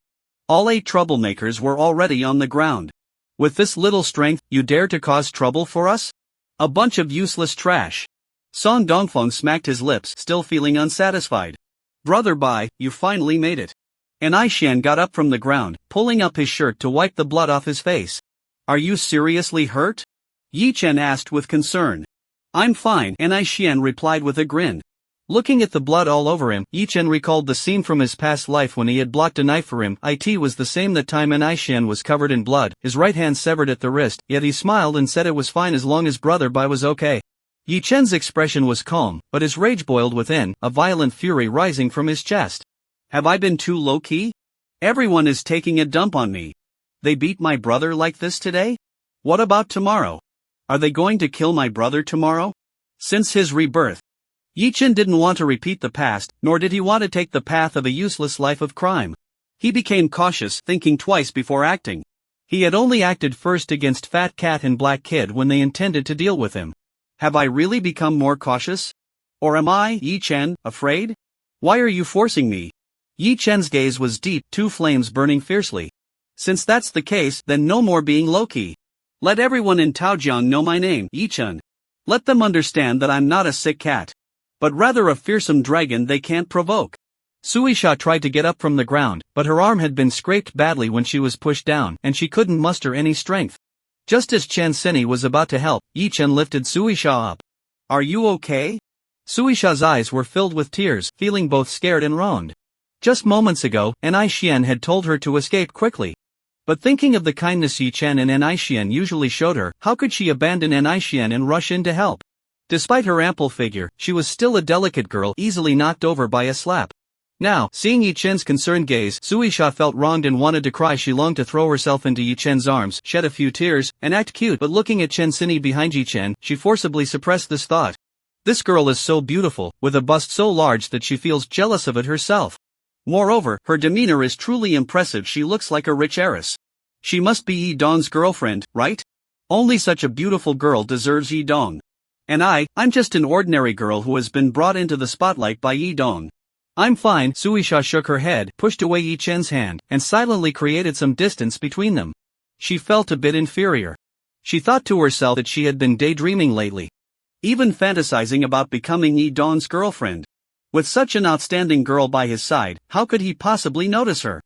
all 8 troublemakers were already on the ground. With this little strength, you dare to cause trouble for us? A bunch of useless trash. Song Dongfeng smacked his lips, still feeling unsatisfied. Brother Bai, you finally made it. Xian got up from the ground, pulling up his shirt to wipe the blood off his face. Are you seriously hurt? Yi Chen asked with concern. I'm fine, Xian replied with a grin. Looking at the blood all over him, Yi Chen recalled the scene from his past life when he had blocked a knife for him. It was the same that time Xian was covered in blood, his right hand severed at the wrist, yet he smiled and said it was fine as long as brother Bai was okay. Yi Chen's expression was calm, but his rage boiled within, a violent fury rising from his chest. Have I been too low-key? Everyone is taking a dump on me. They beat my brother like this today? What about tomorrow? Are they going to kill my brother tomorrow? Since his rebirth, Yi Chen didn't want to repeat the past, nor did he want to take the path of a useless life of crime. He became cautious, thinking twice before acting. He had only acted first against Fat Cat and Black Kid when they intended to deal with him. Have I really become more cautious? Or am I, Yi Chen, afraid? Why are you forcing me? Yi Chen's gaze was deep, 2 flames burning fiercely. Since that's the case, then no more being low-key. Let everyone in Taojiang know my name, Yi Chen. Let them understand that I'm not a sick cat, but rather a fearsome dragon they can't provoke. Suisha tried to get up from the ground, but her arm had been scraped badly when she was pushed down, and she couldn't muster any strength. Just as Chen Sini was about to help, Yi Chen lifted Suisha up. Are you okay? Suisha's eyes were filled with tears, feeling both scared and wronged. Just moments ago, Xian had told her to escape quickly. But thinking of the kindness Yi Chen and Xian usually showed her, how could she abandon Xian and rush in to help? Despite her ample figure, she was still a delicate girl easily knocked over by a slap. Now, seeing Yi Chen's concerned gaze, Suisha felt wronged and wanted to cry. She longed to throw herself into Yi Chen's arms, shed a few tears, and act cute, but looking at Chen Sini behind Yi Chen, she forcibly suppressed this thought. This girl is so beautiful, with a bust so large that she feels jealous of it herself. Moreover, her demeanor is truly impressive. She looks like a rich heiress. She must be Yi Dong's girlfriend, right? Only such a beautiful girl deserves Yi Dong. And I'm just an ordinary girl who has been brought into the spotlight by Yi Dong. I'm fine. Suisha shook her head, pushed away Yi Chen's hand, and silently created some distance between them. She felt a bit inferior. She thought to herself that she had been daydreaming lately, even fantasizing about becoming Yi Dong's girlfriend. With such an outstanding girl by his side, how could he possibly notice her?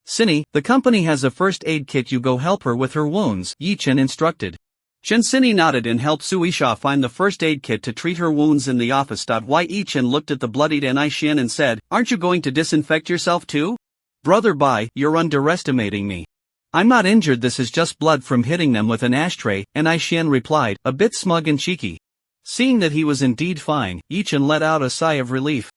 Sini, the company has a first aid kit. You go help her with her wounds, Yi Chen instructed. Chen Sini nodded and helped Suisha find the first aid kit to treat her wounds in the office. Yi Chen looked at the bloodied Anai Xian and said, "Aren't you going to disinfect yourself too?" "Brother Bai, you're underestimating me. I'm not injured. This is just blood from hitting them with an ashtray," Anai Xian replied, a bit smug and cheeky. Seeing that he was indeed fine, Yi Chen let out a sigh of relief.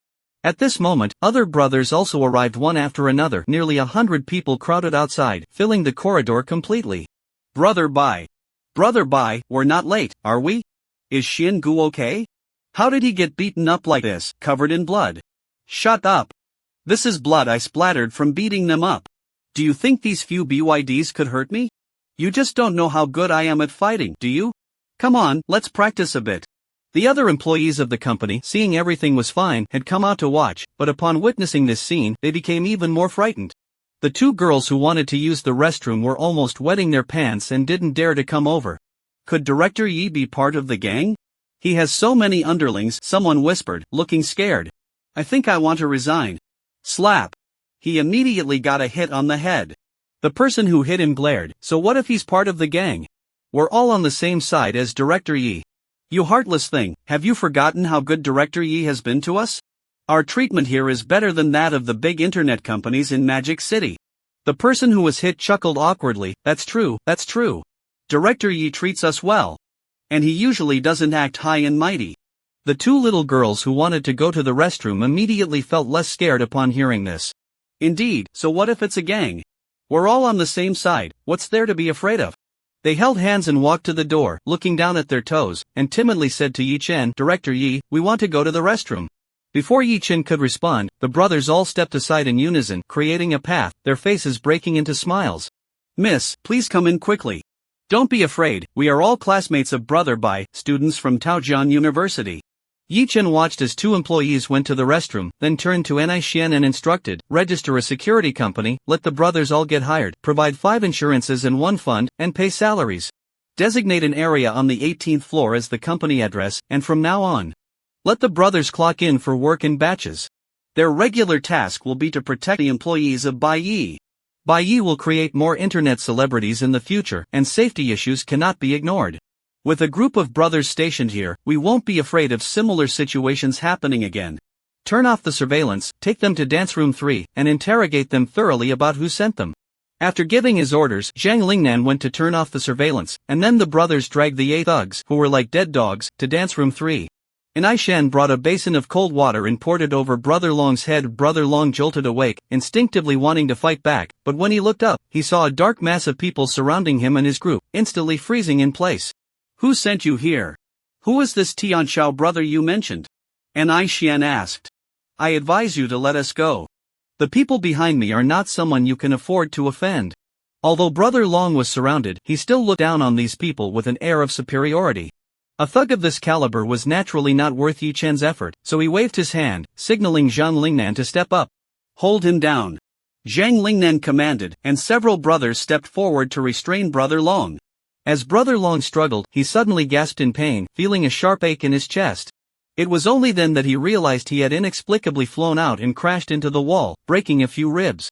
At this moment, other brothers also arrived one after another. Nearly 100 people crowded outside, filling the corridor completely. "Brother Bai, we're not late, are we? Is Xian Gu okay? How did he get beaten up like this, covered in blood?" "Shut up. This is blood I splattered from beating them up. Do you think these few BYDs could hurt me? You just don't know how good I am at fighting, do you? Come on, let's practice a bit." The other employees of the company, seeing everything was fine, had come out to watch, but upon witnessing this scene, they became even more frightened. The two girls who wanted to use the restroom were almost wetting their pants and didn't dare to come over. Could Director Yi be part of the gang? He has so many underlings, someone whispered, looking scared. "I think I want to resign." Slap. He immediately got a hit on the head. The person who hit him glared, "So what if he's part of the gang? We're all on the same side as Director Yi. You heartless thing, have you forgotten how good Director Yi has been to us? Our treatment here is better than that of the big internet companies in Magic City." The person who was hit chuckled awkwardly. That's true. Director Yi treats us well. And he usually doesn't act high and mighty." The two little girls who wanted to go to the restroom immediately felt less scared upon hearing this. Indeed, so what if it's a gang? We're all on the same side, what's there to be afraid of? They held hands and walked to the door, looking down at their toes, and timidly said to Yi Chen, "Director Yi, we want to go to the restroom." Before Yi Chen could respond, the brothers all stepped aside in unison, creating a path, their faces breaking into smiles. "Miss, please come in quickly. Don't be afraid, we are all classmates of Brother Bai, students from Taojian University." Yi Chen watched as two employees went to the restroom, then turned to Anai Xian and instructed, "Register a security company, let the brothers all get hired, provide 5 insurances and 1 fund, and pay salaries. Designate an area on the 18th floor as the company address, and from now on, let the brothers clock in for work in batches. Their regular task will be to protect the employees of Bai Yi. Bai Yi will create more internet celebrities in the future, and safety issues cannot be ignored. With a group of brothers stationed here, we won't be afraid of similar situations happening again. Turn off the surveillance, take them to dance room 3, and interrogate them thoroughly about who sent them." After giving his orders, Zhang Lingnan went to turn off the surveillance, and then the brothers dragged the 8 thugs, who were like dead dogs, to dance room 3. Anai Shan brought a basin of cold water and poured it over Brother Long's head. Brother Long jolted awake, instinctively wanting to fight back, but when he looked up, he saw a dark mass of people surrounding him and his group, instantly freezing in place. "Who sent you here? Who is this Tianxiao brother you mentioned?" Anai Xian asked. "I advise you to let us go. The people behind me are not someone you can afford to offend." Although Brother Long was surrounded, he still looked down on these people with an air of superiority. A thug of this caliber was naturally not worth Yi Chen's effort, so he waved his hand, signaling Zhang Lingnan to step up. "Hold him down." Zhang Lingnan commanded, and several brothers stepped forward to restrain Brother Long. As Brother Long struggled, he suddenly gasped in pain, feeling a sharp ache in his chest. It was only then that he realized he had inexplicably flown out and crashed into the wall, breaking a few ribs.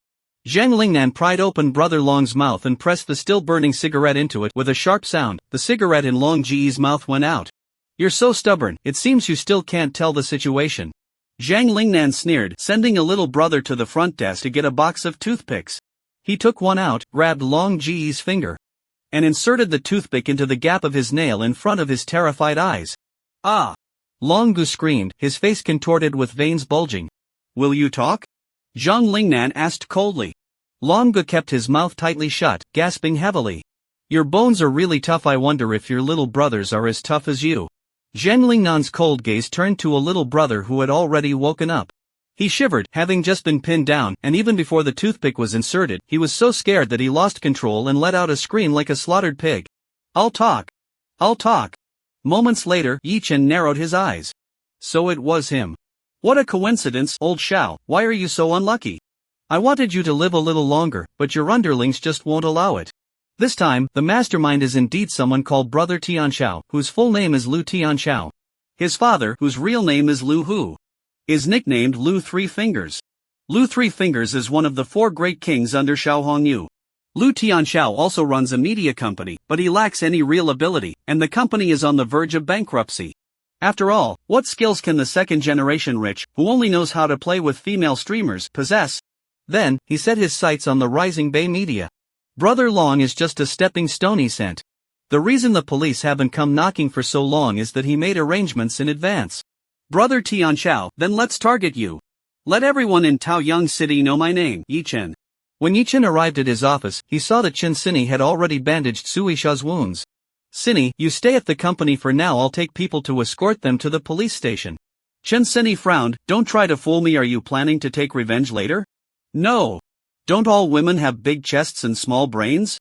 Zhang Lingnan pried open Brother Long's mouth and pressed the still-burning cigarette into it. With a sharp sound, the cigarette in Long Ji's mouth went out. "You're so stubborn, it seems you still can't tell the situation." Zhang Lingnan sneered, sending a little brother to the front desk to get a box of toothpicks. He took one out, grabbed Long Ji's finger, and inserted the toothpick into the gap of his nail in front of his terrified eyes. "Ah!" Long Gu screamed, his face contorted with veins bulging. "Will you talk? Zhang Lingnan asked coldly. Longa kept his mouth tightly shut, gasping heavily. Your bones are really tough. I wonder if your little brothers are as tough as you. Zhang Lingnan's cold gaze turned to a little brother who had already woken up. He shivered, having just been pinned down, and even before the toothpick was inserted, he was so scared that he lost control and let out a scream like a slaughtered pig. I'll talk. I'll talk. Moments later, Yi Chen narrowed his eyes. So it was him. What a coincidence, old Xiao, why are you so unlucky? I wanted you to live a little longer, but your underlings just won't allow it. This time, the mastermind is indeed someone called Brother Tianxiao, whose full name is Lu Tianxiao. His father, whose real name is Lu Hu, is nicknamed Lu Three Fingers. Lu Three Fingers is one of the 4 great kings under Xiao Hongyu. Lu Tianxiao also runs a media company, but he lacks any real ability, and the company is on the verge of bankruptcy. After all, what skills can the second-generation rich, who only knows how to play with female streamers, possess? Then, he set his sights on the rising Bay media. Brother Long is just a stepping stone, he sent. The reason the police haven't come knocking for so long is that he made arrangements in advance. Brother Tianxiao, then let's target you. Let everyone in Taoyang City know my name, Yi Chen. When Yi Chen arrived at his office, he saw that Chen Sini had already bandaged Sui Sha's wounds. Sini, you stay at the company for now. I'll take people to escort them to the police station. Chen Sini frowned. Don't try to fool me. Are you planning to take revenge later? No. Don't all women have big chests and small brains?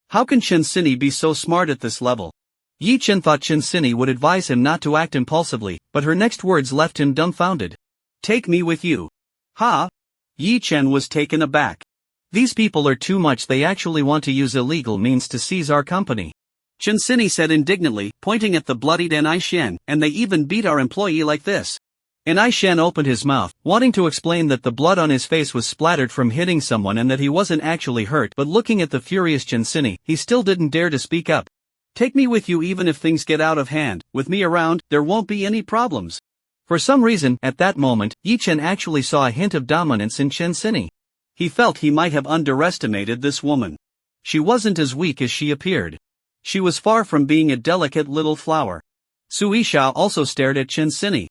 How can Chen Sini be so smart at this level? Yi Chen thought Chen Sini would advise him not to act impulsively, but her next words left him dumbfounded. Take me with you. Ha? Yi Chen was taken aback. These people are too much. They actually want to use illegal means to seize our company. Chen Sini said indignantly, pointing at the bloodied N.I. Shen, and they even beat our employee like this. N.I. Shen opened his mouth, wanting to explain that the blood on his face was splattered from hitting someone and that he wasn't actually hurt, but looking at the furious Chen Sini, he still didn't dare to speak up. Take me with you. Even if things get out of hand, with me around, there won't be any problems. For some reason, at that moment, Yi Chen actually saw a hint of dominance in Chen Sini. He felt he might have underestimated this woman. She wasn't as weak as she appeared. She was far from being a delicate little flower. Sui Shao also stared at Chen Sini,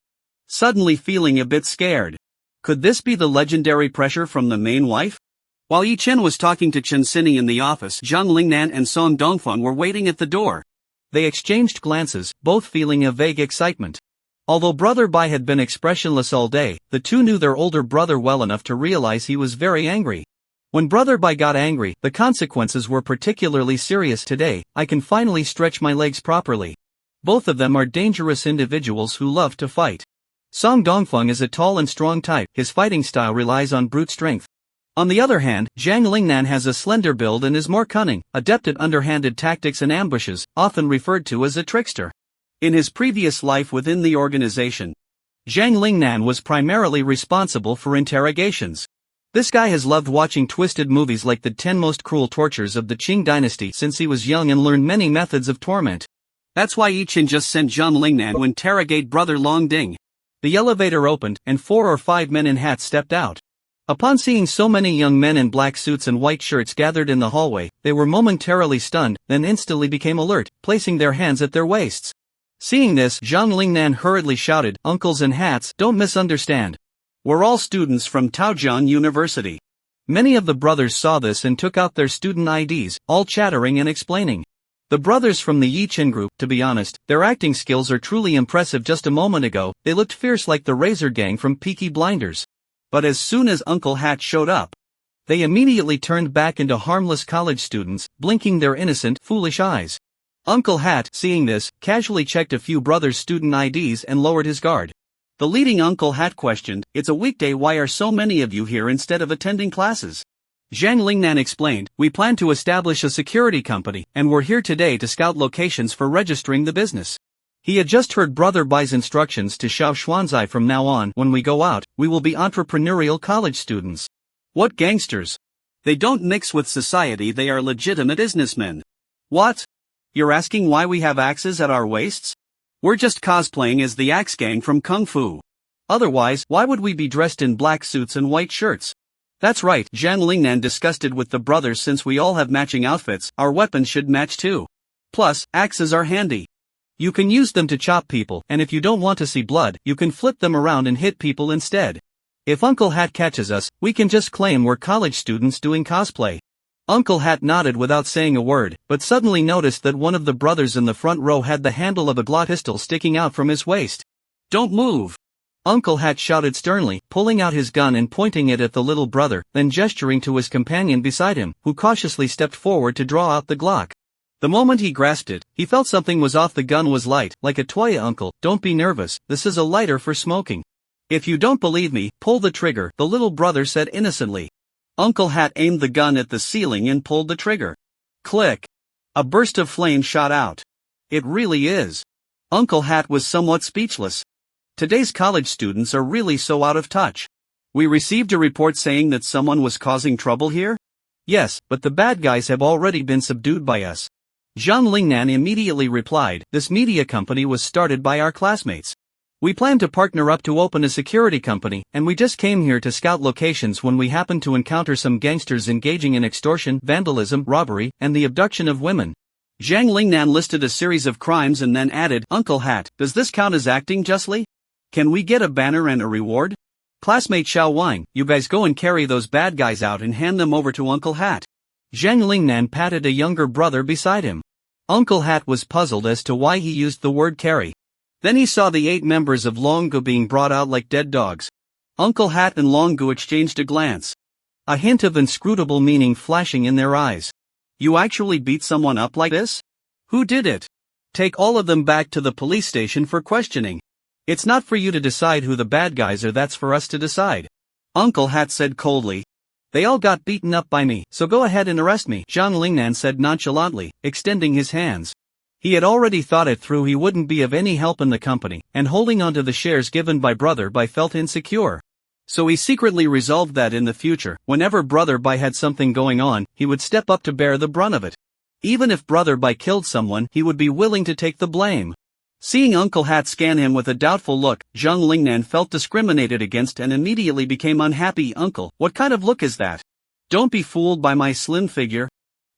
suddenly feeling a bit scared. Could this be the legendary pressure from the main wife? While Yi Chen was talking to Chen Sini in the office, Zhang Lingnan and Song Dongfeng were waiting at the door. They exchanged glances, both feeling a vague excitement. Although Brother Bai had been expressionless all day, the two knew their older brother well enough to realize he was very angry. When Brother Bai got angry, the consequences were particularly serious today. I can finally stretch my legs properly. Both of them are dangerous individuals who love to fight. Song Dongfeng is a tall and strong type. His fighting style relies on brute strength. On the other hand, Zhang Lingnan has a slender build and is more cunning, adept at underhanded tactics and ambushes, often referred to as a trickster. In his previous life within the organization, Zhang Lingnan was primarily responsible for interrogations. This guy has loved watching twisted movies like the 10 Most Cruel Tortures of the Qing Dynasty since he was young and learned many methods of torment. That's why Yi Chen just sent Zhang Lingnan to interrogate Brother Long Ding. The elevator opened, and 4 or 5 men in hats stepped out. Upon seeing so many young men in black suits and white shirts gathered in the hallway, they were momentarily stunned, then instantly became alert, placing their hands at their waists. Seeing this, Zhang Lingnan hurriedly shouted, "Uncles in hats, don't misunderstand. We're all students from Taojian University." Many of the brothers saw this and took out their student IDs, all chattering and explaining. The brothers from the Yi Chen group, to be honest, their acting skills are truly impressive. Just a moment ago, they looked fierce like the Razor Gang from Peaky Blinders. But as soon as Uncle Hat showed up, they immediately turned back into harmless college students, blinking their innocent, foolish eyes. Uncle Hat, seeing this, casually checked a few brothers' student IDs and lowered his guard. The leading Uncle Hat questioned, "It's a weekday, why are so many of you here instead of attending classes?" Zhang Lingnan explained, "We plan to establish a security company, and we're here today to scout locations for registering the business." He had just heard Brother Bai's instructions to Xiao Xuanzai. From now on, when we go out, we will be entrepreneurial college students. What gangsters? They don't mix with society, they are legitimate businessmen. What? You're asking why we have axes at our waists? We're just cosplaying as the Axe Gang from Kung Fu. Otherwise, why would we be dressed in black suits and white shirts? That's right, Zhang Lingnan disgusted with the brothers. Since we all have matching outfits, our weapons should match too. Plus, axes are handy. You can use them to chop people, and if you don't want to see blood, you can flip them around and hit people instead. If Uncle Hat catches us, we can just claim we're college students doing cosplay. Uncle Hat nodded without saying a word, but suddenly noticed that one of the brothers in the front row had the handle of a Glock pistol sticking out from his waist. Don't move! Uncle Hat shouted sternly, pulling out his gun and pointing it at the little brother, then gesturing to his companion beside him, who cautiously stepped forward to draw out the Glock. The moment he grasped it, he felt something was off. The gun was light, like a toy. Uncle, don't be nervous, this is a lighter for smoking. If you don't believe me, pull the trigger, the little brother said innocently. Uncle Hat aimed the gun at the ceiling and pulled the trigger. Click! A burst of flame shot out. It really is. Uncle Hat was somewhat speechless. Today's college students are really so out of touch. We received a report saying that someone was causing trouble here? Yes, but the bad guys have already been subdued by us. Zhang Lingnan immediately replied, this media company was started by our classmates. We plan to partner up to open a security company, and we just came here to scout locations when we happened to encounter some gangsters engaging in extortion, vandalism, robbery, and the abduction of women. Zhang Lingnan listed a series of crimes and then added, Uncle Hat, does this count as acting justly? Can we get a banner and a reward? Classmate Xiao Wang, you guys go and carry those bad guys out and hand them over to Uncle Hat. Zhang Lingnan patted a younger brother beside him. Uncle Hat was puzzled as to why he used the word carry. Then he saw the 8 members of Longgu being brought out like dead dogs. Uncle Hat and Longgu exchanged a glance. A hint of inscrutable meaning flashing in their eyes. You actually beat someone up like this? Who did it? Take all of them back to the police station for questioning. It's not for you to decide who the bad guys are, that's for us to decide. Uncle Hat said coldly. They all got beaten up by me, so go ahead and arrest me, Zhang Lingnan said nonchalantly, extending his hands. He had already thought it through. He wouldn't be of any help in the company, and holding onto the shares given by Brother Bai felt insecure. So he secretly resolved that in the future, whenever Brother Bai had something going on, he would step up to bear the brunt of it. Even if Brother Bai killed someone, he would be willing to take the blame. Seeing Uncle Hat scan him with a doubtful look, Zhang Lingnan felt discriminated against and immediately became unhappy. Uncle, what kind of look is that? Don't be fooled by my slim figure.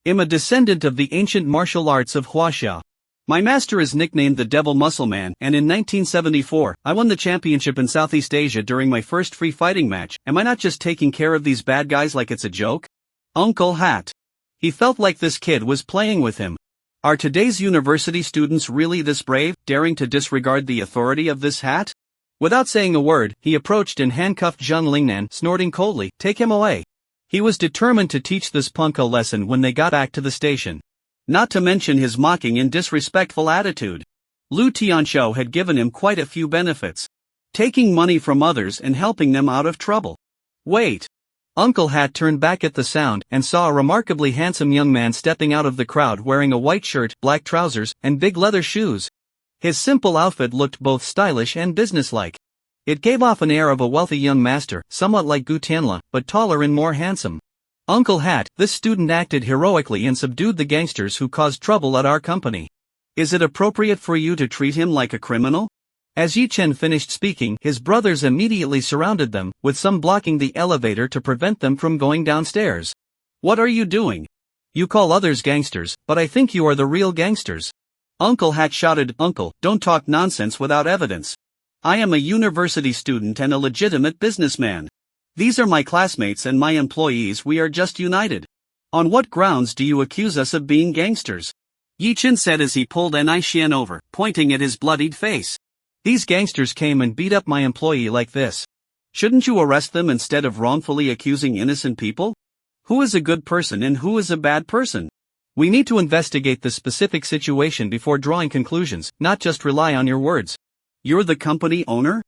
I'm a descendant of the ancient martial arts of Huaxia. My master is nicknamed the Devil Muscle Man, and in 1974, I won the championship in Southeast Asia during my first free fighting match. Am I not just taking care of these bad guys like it's a joke? Uncle Hat. He felt like this kid was playing with him. Are today's university students really this brave, daring to disregard the authority of this hat? Without saying a word, he approached and handcuffed Zhang Lingnan, snorting coldly, take him away. He was determined to teach this punk a lesson when they got back to the station. Not to mention his mocking and disrespectful attitude. Lu Tianxiao had given him quite a few benefits. Taking money from others and helping them out of trouble. Wait. Uncle Hat turned back at the sound and saw a remarkably handsome young man stepping out of the crowd wearing a white shirt, black trousers, and big leather shoes. His simple outfit looked both stylish and businesslike. It gave off an air of a wealthy young master, somewhat like Gu Tianla, but taller and more handsome. Uncle Hat, this student acted heroically and subdued the gangsters who caused trouble at our company. Is it appropriate for you to treat him like a criminal? As Yi Chen finished speaking, his brothers immediately surrounded them, with some blocking the elevator to prevent them from going downstairs. What are you doing? You call others gangsters, but I think you are the real gangsters. Uncle Hat shouted, Uncle, don't talk nonsense without evidence. I am a university student and a legitimate businessman. These are my classmates and my employees. We are just united. On what grounds do you accuse us of being gangsters? Yi Chen said as he pulled An Xian over, pointing at his bloodied face. These gangsters came and beat up my employee like this. Shouldn't you arrest them instead of wrongfully accusing innocent people? Who is a good person and who is a bad person? We need to investigate the specific situation before drawing conclusions, not just rely on your words. You're the company owner?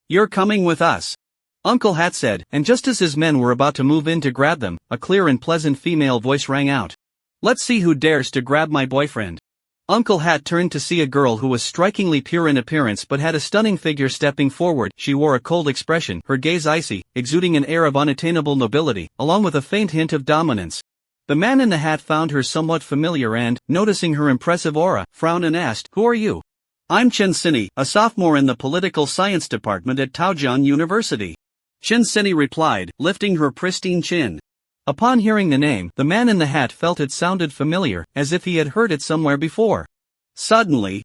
You're coming with us. Uncle Hat said, and just as his men were about to move in to grab them, a clear and pleasant female voice rang out. Let's see who dares to grab my boyfriend. Uncle Hat turned to see a girl who was strikingly pure in appearance but had a stunning figure stepping forward. She wore a cold expression, her gaze icy, exuding an air of unattainable nobility, along with a faint hint of dominance. The man in the hat found her somewhat familiar and, noticing her impressive aura, frowned and asked, Who are you? I'm Chen Sini, a sophomore in the political science department at Taojian University. Chen Sini replied, lifting her pristine chin. Upon hearing the name, the man in the hat felt it sounded familiar, as if he had heard it somewhere before. Suddenly,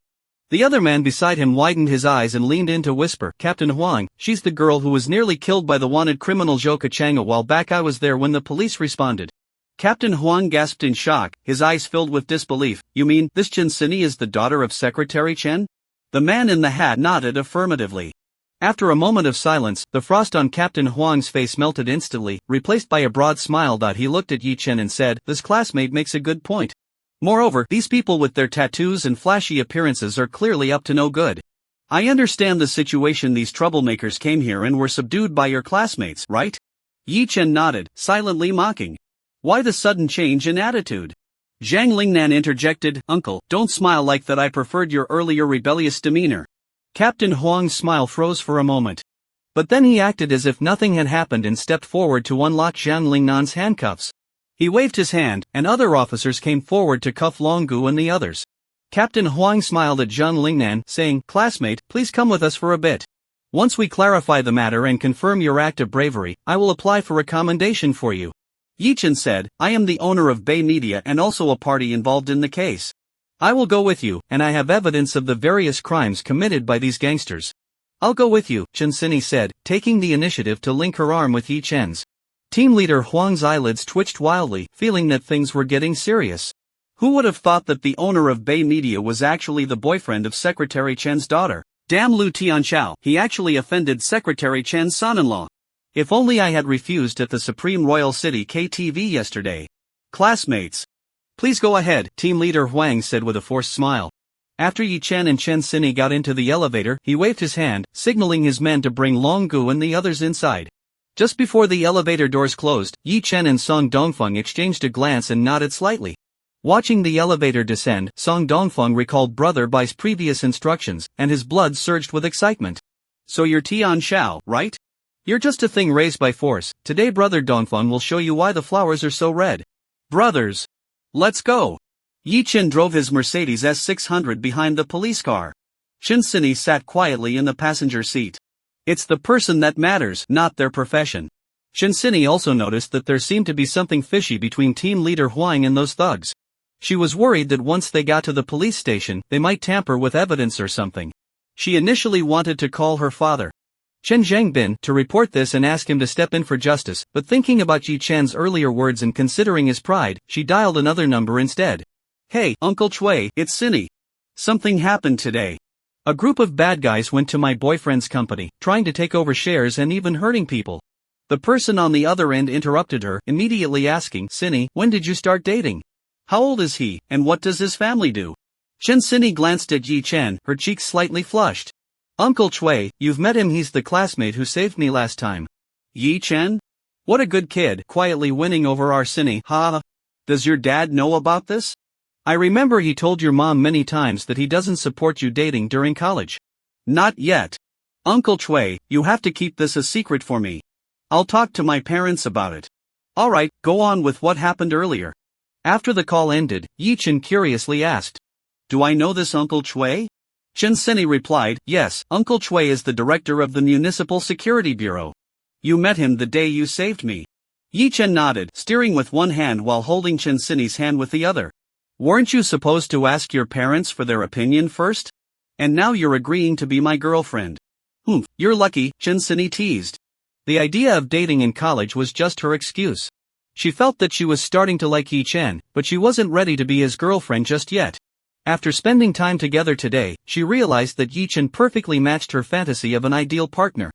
The other man beside him widened his eyes and leaned in to whisper, Captain Huang, she's the girl who was nearly killed by the wanted criminal Zhou Kachang a while back. I was there when the police responded. Captain Huang gasped in shock, his eyes filled with disbelief. You mean, this Chen Sini is the daughter of Secretary Chen? The man in the hat nodded affirmatively. After a moment of silence, the frost on Captain Huang's face melted instantly, replaced by a broad smile. He looked at Yi Chen and said, this classmate makes a good point. Moreover, these people with their tattoos and flashy appearances are clearly up to no good. I understand the situation. These troublemakers came here and were subdued by your classmates, right? Yi Chen nodded, silently mocking. Why the sudden change in attitude? Zhang Lingnan interjected, Uncle, don't smile like that. I preferred your earlier rebellious demeanor. Captain Huang's smile froze for a moment. But then he acted as if nothing had happened and stepped forward to unlock Zhang Lingnan's handcuffs. He waved his hand, and other officers came forward to cuff Longgu and the others. Captain Huang smiled at Zhang Lingnan, saying, Classmate, please come with us for a bit. Once we clarify the matter and confirm your act of bravery, I will apply for a commendation for you. Yi Chen said, I am the owner of Bay Media and also a party involved in the case. I will go with you, and I have evidence of the various crimes committed by these gangsters. I'll go with you, Chen Sini said, taking the initiative to link her arm with Yi Chen's. Team leader Huang's eyelids twitched wildly, feeling that things were getting serious. Who would have thought that the owner of Bay Media was actually the boyfriend of Secretary Chen's daughter? Damn Lu Tianxiao, he actually offended Secretary Chen's son-in-law. If only I had refused at the Supreme Royal City KTV yesterday. Classmates. Please go ahead, team leader Huang said with a forced smile. After Yi Chen and Chen Sini got into the elevator, he waved his hand, signaling his men to bring Longgu and the others inside. Just before the elevator doors closed, Yi Chen and Song Dongfeng exchanged a glance and nodded slightly. Watching the elevator descend, Song Dongfeng recalled Brother Bai's previous instructions, and his blood surged with excitement. So you're Tian Xiao, right? You're just a thing raised by force. Today Brother Dongfeng will show you why the flowers are so red. Brothers! Let's go! Yi Chen drove his Mercedes S600 behind the police car. Chen Sini sat quietly in the passenger seat. It's the person that matters, not their profession. Chen Sini also noticed that there seemed to be something fishy between team leader Huang and those thugs. She was worried that once they got to the police station, they might tamper with evidence or something. She initially wanted to call her father, Chen Zhangbin, to report this and ask him to step in for justice, but thinking about Yi Chen's earlier words and considering his pride, she dialed another number instead. Hey, Uncle Chui, it's Sini. Something happened today. A group of bad guys went to my boyfriend's company, trying to take over shares and even hurting people. The person on the other end interrupted her, immediately asking, Sini, when did you start dating? How old is he, and what does his family do? Chen Sini glanced at Yi Chen, her cheeks slightly flushed. Uncle Chui, you've met him. He's the classmate who saved me last time. Yi Chen? What a good kid, quietly winning over our Sini, ha. Does your dad know about this? I remember he told your mom many times that he doesn't support you dating during college. Not yet. Uncle Chui, you have to keep this a secret for me. I'll talk to my parents about it. Alright, go on with what happened earlier. After the call ended, Yi Chen curiously asked, Do I know this Uncle Chui? Chen Sini replied, Yes, Uncle Chui is the director of the Municipal Security Bureau. You met him the day you saved me. Yi Chen nodded, steering with one hand while holding Chen Sini's hand with the other. Weren't you supposed to ask your parents for their opinion first? And now you're agreeing to be my girlfriend. You're lucky, Chen Sini teased. The idea of dating in college was just her excuse. She felt that she was starting to like Yi Chen, but she wasn't ready to be his girlfriend just yet. After spending time together today, she realized that Yi Chen perfectly matched her fantasy of an ideal partner.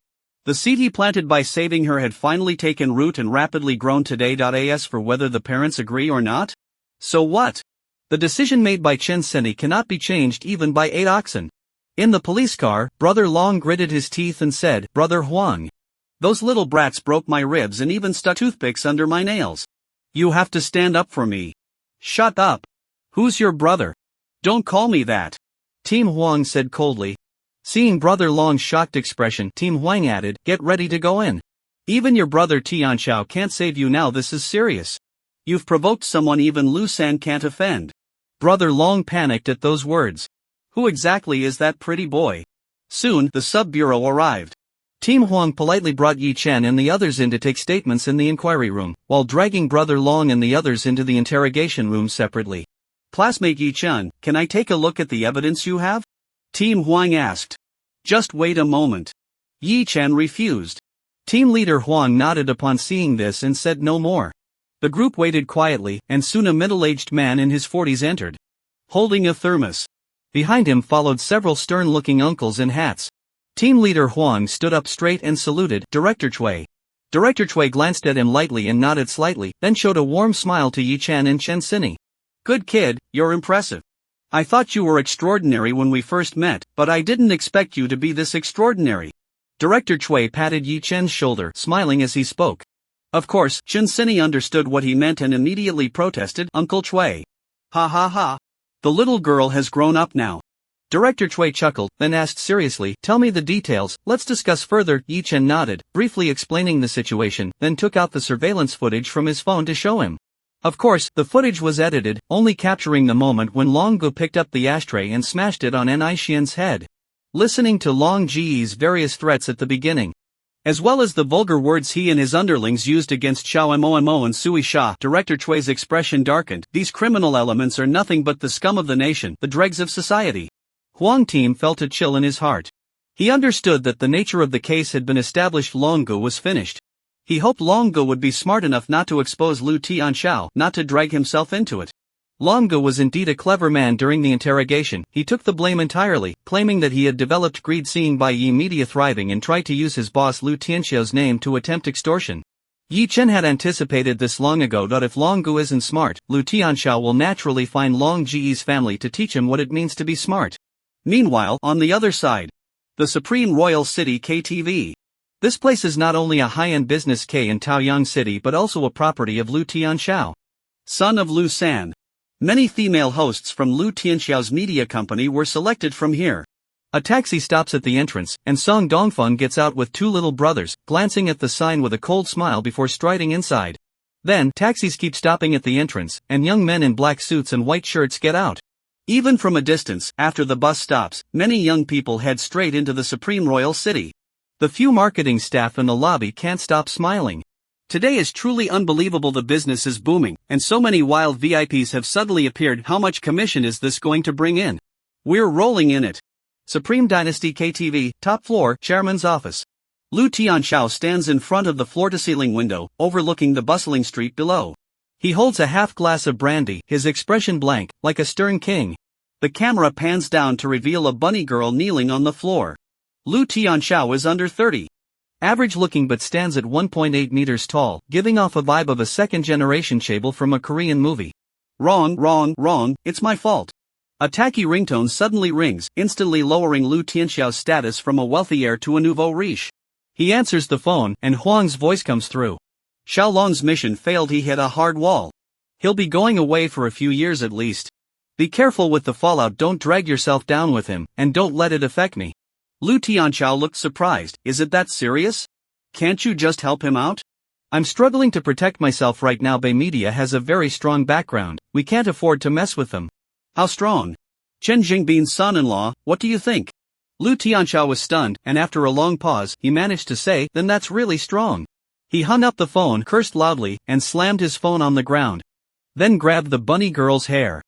The seed he planted by saving her had finally taken root and rapidly grown today. As for whether the parents agree or not? So what? The decision made by Chen Sini cannot be changed even by 8 oxen. In the police car, Brother Long gritted his teeth and said, Brother Huang. Those little brats broke my ribs and even stuck toothpicks under my nails. You have to stand up for me. Shut up. Who's your brother? Don't call me that. Team Huang said coldly. Seeing Brother Long's shocked expression, Team Huang added, Get ready to go in. Even your brother Tianxiao can't save you now. This is serious. You've provoked someone even Lu San can't offend. Brother Long panicked at those words. Who exactly is that pretty boy? Soon, the sub-bureau arrived. Team Huang politely brought Yi Chen and the others in to take statements in the inquiry room, while dragging Brother Long and the others into the interrogation room separately. Classmate Yi Chen, can I take a look at the evidence you have? Team Huang asked. Just wait a moment. Yi Chen refused. Team leader Huang nodded upon seeing this and said no more. The group waited quietly, and soon a middle-aged man in his 40s entered, holding a thermos. Behind him followed several stern-looking uncles in hats. Team leader Huang stood up straight and saluted Director Cui. Director Cui glanced at him lightly and nodded slightly, then showed a warm smile to Yi Chen and Chen Sini. Good kid, you're impressive. I thought you were extraordinary when we first met, but I didn't expect you to be this extraordinary. Director Cui patted Yi Chen's shoulder, smiling as he spoke. Of course, Chen Sini understood what he meant and immediately protested, Uncle Cui. Ha ha ha. The little girl has grown up now. Director Cui chuckled, then asked seriously, tell me the details, let's discuss further. Yi Chen nodded, briefly explaining the situation, then took out the surveillance footage from his phone to show him. Of course, the footage was edited, only capturing the moment when Long Gu picked up the ashtray and smashed it on Ni Xian's head. Listening to Long Ji's various threats at the beginning, as well as the vulgar words he and his underlings used against Xiao Mo and Sui Sha, Director Cui's expression darkened. These criminal elements are nothing but the scum of the nation, the dregs of society. Huang Team felt a chill in his heart. He understood that the nature of the case had been established. Long Gu was finished. He hoped Long Gu would be smart enough not to expose Lu Tianxiao, not to drag himself into it. Long Gu was indeed a clever man. During the interrogation, he took the blame entirely, claiming that he had developed greed seeing Bai Yi Media thriving and tried to use his boss Lu Tianxiao's name to attempt extortion. Yi Chen had anticipated this long ago. That if Long Gu isn't smart, Lu Tianxiao will naturally find Long Ji's family to teach him what it means to be smart. Meanwhile, on the other side, the Supreme Royal City KTV. This place is not only a high-end business K in Taoyang City but also a property of Lu Tianxiao, son of Lu San. Many female hosts from Lu Tianxiao's media company were selected from here. A taxi stops at the entrance, and Song Dongfeng gets out with two little brothers, glancing at the sign with a cold smile before striding inside. Then, taxis keep stopping at the entrance, and young men in black suits and white shirts get out. Even from a distance, after the bus stops, many young people head straight into the Supreme Royal City. The few marketing staff in the lobby can't stop smiling. Today is truly unbelievable. The business is booming, and so many wild VIPs have suddenly appeared. How much commission is this going to bring in? We're rolling in it. Supreme Dynasty KTV, top floor, chairman's office. Lu Tianxiao stands in front of the floor-to-ceiling window, overlooking the bustling street below. He holds a half glass of brandy, his expression blank, like a stern king. The camera pans down to reveal a bunny girl kneeling on the floor. Lu Tianxiao is under 30. Average looking but stands at 1.8 meters tall, giving off a vibe of a second-generation chaebol from a Korean movie. Wrong, it's my fault. A tacky ringtone suddenly rings, instantly lowering Lu Tianxiao's status from a wealthy heir to a nouveau riche. He answers the phone, and Huang's voice comes through. Xiaolong's mission failed. He hit a hard wall. He'll be going away for a few years at least. Be careful with the fallout. Don't drag yourself down with him, and don't let it affect me. Lu Tianxiao looked surprised. Is it that serious? Can't you just help him out? I'm struggling to protect myself right now. Bay Media has a very strong background. We can't afford to mess with them. How strong? Chen Jingbin's son-in-law, what do you think? Lu Tianxiao was stunned, and after a long pause, he managed to say, then that's really strong. He hung up the phone, cursed loudly, and slammed his phone on the ground. Then grabbed the bunny girl's hair.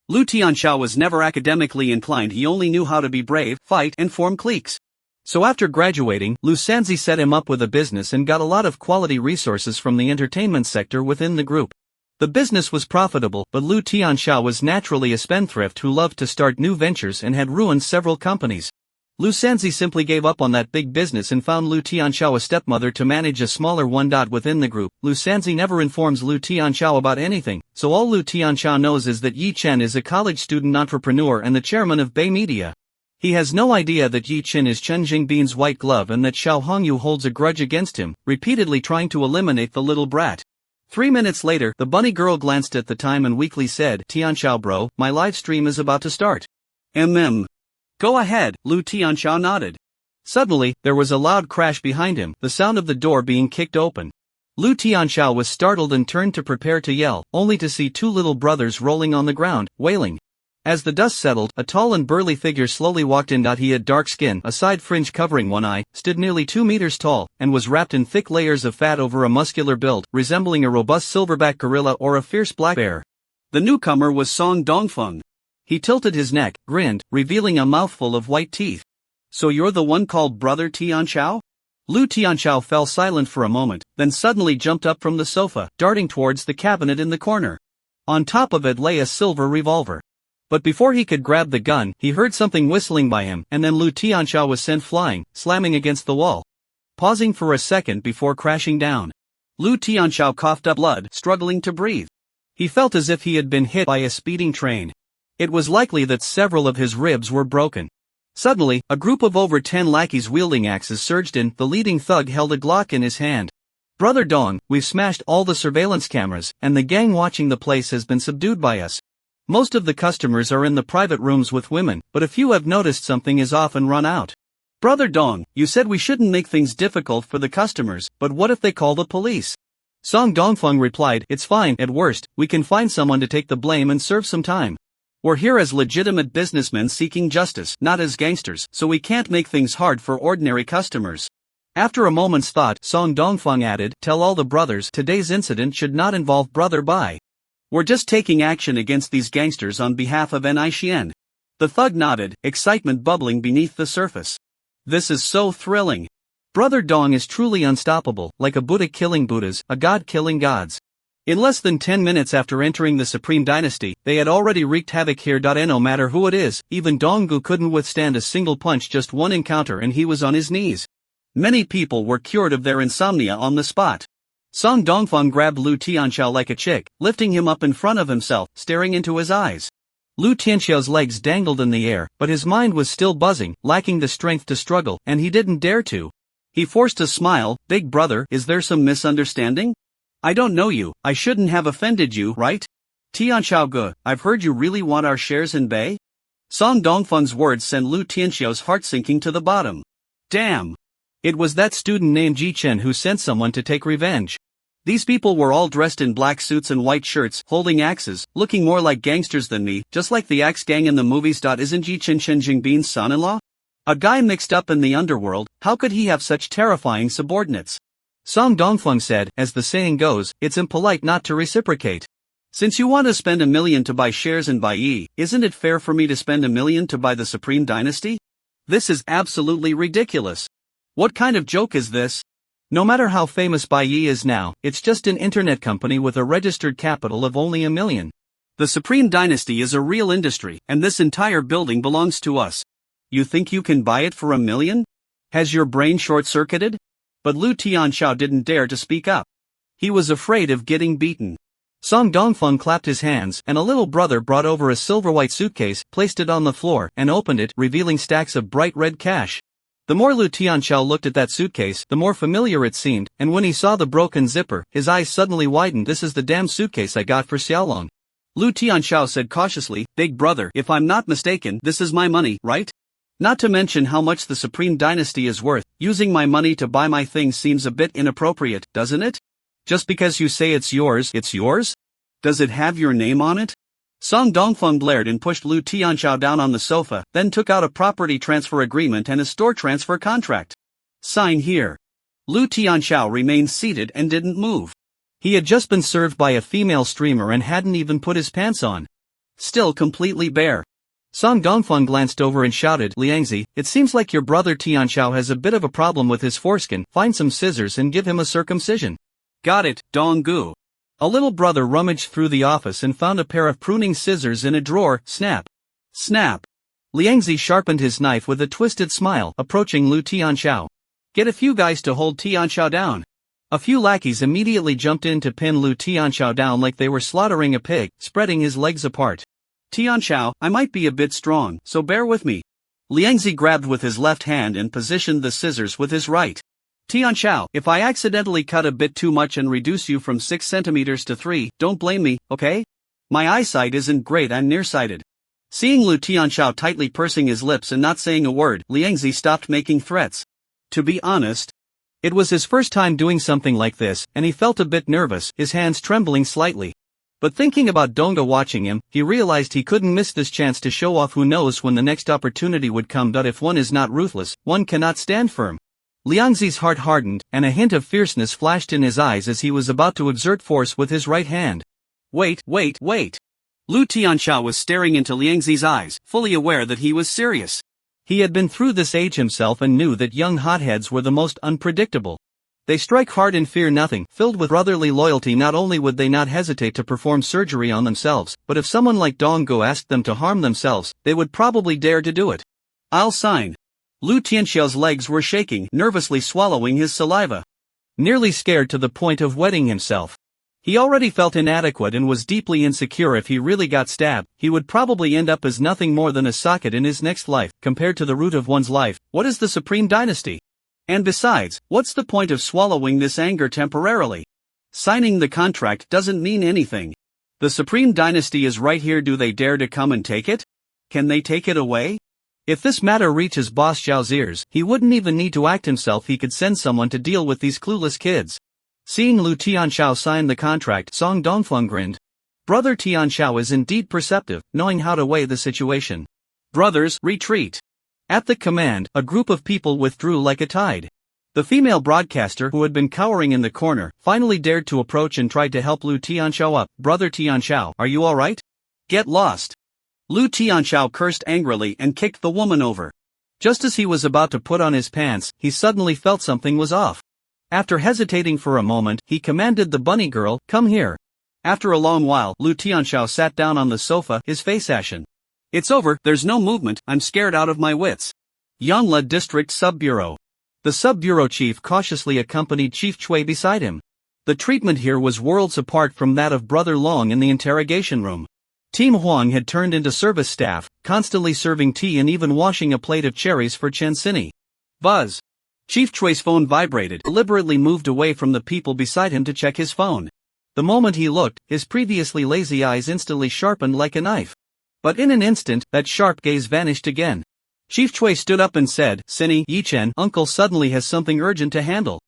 Lu Tianxiao was never academically inclined. He only knew how to be brave, fight, and form cliques. So after graduating, Lu Sanzi set him up with a business and got a lot of quality resources from the entertainment sector within the group. The business was profitable, but Lu Tianxiao was naturally a spendthrift who loved to start new ventures and had ruined several companies. Lu Sanzi simply gave up on that big business and found Lu Tianxiao a stepmother to manage a smaller one. Within the group, Lu Sanzi never informs Lu Tianxiao about anything, so all Lu Tianxiao knows is that Yi Chen is a college student entrepreneur and the chairman of Bay Media. He has no idea that Yi Chen is Chen Jingbin's white glove and that Xiao Hongyu holds a grudge against him, repeatedly trying to eliminate the little brat. 3 minutes later, the bunny girl glanced at the time and weakly said, Tianxiao bro, my live stream is about to start. Go ahead, Lu Tianxiao nodded. Suddenly, there was a loud crash behind him, the sound of the door being kicked open. Lu Tianxiao was startled and turned to prepare to yell, only to see two little brothers rolling on the ground, wailing. As the dust settled, a tall and burly figure slowly walked in. He had dark skin, a side fringe covering one eye, stood nearly 2 meters tall, and was wrapped in thick layers of fat over a muscular build, resembling a robust silverback gorilla or a fierce black bear. The newcomer was Song Dongfeng. He tilted his neck, grinned, revealing a mouthful of white teeth. So you're the one called Brother Tianxiao? Lu Tianxiao fell silent for a moment, then suddenly jumped up from the sofa, darting towards the cabinet in the corner. On top of it lay a silver revolver. But before he could grab the gun, he heard something whistling by him, and then Lu Tianxiao was sent flying, slamming against the wall, pausing for a second before crashing down. Lu Tianxiao coughed up blood, struggling to breathe. He felt as if he had been hit by a speeding train. It was likely that several of his ribs were broken. Suddenly, a group of over 10 lackeys wielding axes surged in. The leading thug held a Glock in his hand. Brother Dong, we've smashed all the surveillance cameras, and the gang watching the place has been subdued by us. Most of the customers are in the private rooms with women, but a few have noticed something is off and run out. Brother Dong, you said we shouldn't make things difficult for the customers, but what if they call the police? Song Dongfeng replied, it's fine, at worst, we can find someone to take the blame and serve some time. We're here as legitimate businessmen seeking justice, not as gangsters, so we can't make things hard for ordinary customers. After a moment's thought, Song Dongfeng added, tell all the brothers today's incident should not involve Brother Bai. We're just taking action against these gangsters on behalf of Nixien. The thug nodded, excitement bubbling beneath the surface. This is so thrilling. Brother Dong is truly unstoppable, like a Buddha killing Buddhas, a god killing gods. In less than 10 minutes after entering the Supreme Dynasty, they had already wreaked havoc here. No matter who it is, even Donggu couldn't withstand a single punch. Just one encounter and he was on his knees. Many people were cured of their insomnia on the spot. Song Dongfeng grabbed Lu Tianxiao like a chick, lifting him up in front of himself, staring into his eyes. Lu Tianxiao's legs dangled in the air, but his mind was still buzzing, lacking the strength to struggle, and he didn't dare to. He forced a smile. Big brother, is there some misunderstanding? I don't know you, I shouldn't have offended you, right? Tianxiao Ge, I've heard you really want our shares in Bei? Song Dongfeng's words sent Lu Tianxiao's heart sinking to the bottom. Damn! It was that student named Ji Chen who sent someone to take revenge. These people were all dressed in black suits and white shirts, holding axes, looking more like gangsters than me, just like the Axe Gang in the movies. Isn't Ji Chen Chen Jingbin's son-in-law? A guy mixed up in the underworld, how could he have such terrifying subordinates? Song Dongfeng said, as the saying goes, it's impolite not to reciprocate. Since you want to spend $1 million to buy shares in Bai, isn't it fair for me to spend $1 million to buy the Supreme Dynasty? This is absolutely ridiculous. What kind of joke is this? No matter how famous Bai is now, it's just an internet company with a registered capital of only $1 million. The Supreme Dynasty is a real industry, and this entire building belongs to us. You think you can buy it for $1 million? Has your brain short-circuited? But Lu Tianxiao didn't dare to speak up. He was afraid of getting beaten. Song Dongfeng clapped his hands, and a little brother brought over a silver-white suitcase, placed it on the floor, and opened it, revealing stacks of bright red cash. The more Lu Tianxiao looked at that suitcase, the more familiar it seemed, and when he saw the broken zipper, his eyes suddenly widened. This is the damn suitcase I got for Xiaolong. Lu Tianxiao said cautiously, Big brother, if I'm not mistaken, this is my money, right? Not to mention how much the Supreme Dynasty is worth, using my money to buy my things seems a bit inappropriate, doesn't it? Just because you say it's yours? Does it have your name on it? Song Dongfeng glared and pushed Lu Tianxiao down on the sofa, then took out a property transfer agreement and a store transfer contract. Sign here. Lu Tianxiao remained seated and didn't move. He had just been served by a female streamer and hadn't even put his pants on. Still completely bare. Song Dongfeng glanced over and shouted, Liangzi, it seems like your brother Tianxiao has a bit of a problem with his foreskin, find some scissors and give him a circumcision. Got it, Donggu. A little brother rummaged through the office and found a pair of pruning scissors in a drawer. Snap. Snap. Liangzi sharpened his knife with a twisted smile, approaching Lu Tianxiao. Get a few guys to hold Tianxiao down. A few lackeys immediately jumped in to pin Lu Tianxiao down like they were slaughtering a pig, spreading his legs apart. Tianxiao, I might be a bit strong, so bear with me. Liangzi grabbed with his left hand and positioned the scissors with his right. Tianxiao, if I accidentally cut a bit too much and reduce you from 6 centimeters to 3, don't blame me, okay? My eyesight isn't great, I'm nearsighted. Seeing Lu Tianxiao tightly pursing his lips and not saying a word, Liangzi stopped making threats. To be honest, it was his first time doing something like this, and he felt a bit nervous, his hands trembling slightly. But thinking about Donga watching him, he realized he couldn't miss this chance to show off. Who knows when the next opportunity would come. If one is not ruthless, one cannot stand firm. Liangzi's heart hardened, and a hint of fierceness flashed in his eyes as he was about to exert force with his right hand. Wait. Lu Tianxiao was staring into Liangzi's eyes, fully aware that he was serious. He had been through this age himself and knew that young hotheads were the most unpredictable. They strike hard and fear nothing. Filled with brotherly loyalty, not only would they not hesitate to perform surgery on themselves, but if someone like Donggu asked them to harm themselves, they would probably dare to do it. I'll sign. Lu Tianxiao's legs were shaking, nervously swallowing his saliva. Nearly scared to the point of wetting himself. He already felt inadequate and was deeply insecure. If he really got stabbed, he would probably end up as nothing more than a socket in his next life. Compared to the root of one's life, what is the Supreme Dynasty? And besides, what's the point of swallowing this anger temporarily? Signing the contract doesn't mean anything. The Supreme Dynasty is right here. Do they dare to come and take it? Can they take it away? If this matter reaches Boss Zhao's ears, he wouldn't even need to act himself. He could send someone to deal with these clueless kids. Seeing Lu Tianxiao sign the contract, Song Dongfeng grinned. Brother Tianxiao is indeed perceptive, knowing how to weigh the situation. Brothers, retreat. At the command, a group of people withdrew like a tide. The female broadcaster, who had been cowering in the corner, finally dared to approach and tried to help Lu Tianxiao up. Brother Tianxiao, are you alright? Get lost. Lu Tianxiao cursed angrily and kicked the woman over. Just as he was about to put on his pants, he suddenly felt something was off. After hesitating for a moment, he commanded the bunny girl, come here. After a long while, Lu Tianxiao sat down on the sofa, his face ashen. It's over, there's no movement, I'm scared out of my wits. Yangla District Sub-Bureau. The sub-bureau chief cautiously accompanied Chief Chui beside him. The treatment here was worlds apart from that of Brother Long in the interrogation room. Team Huang had turned into service staff, constantly serving tea and even washing a plate of cherries for Chen Sini. Buzz. Chief Chui's phone vibrated, deliberately moved away from the people beside him to check his phone. The moment he looked, his previously lazy eyes instantly sharpened like a knife. But in an instant, that sharp gaze vanished again. Chief Chui stood up and said, Sini, Yichen, uncle suddenly has something urgent to handle.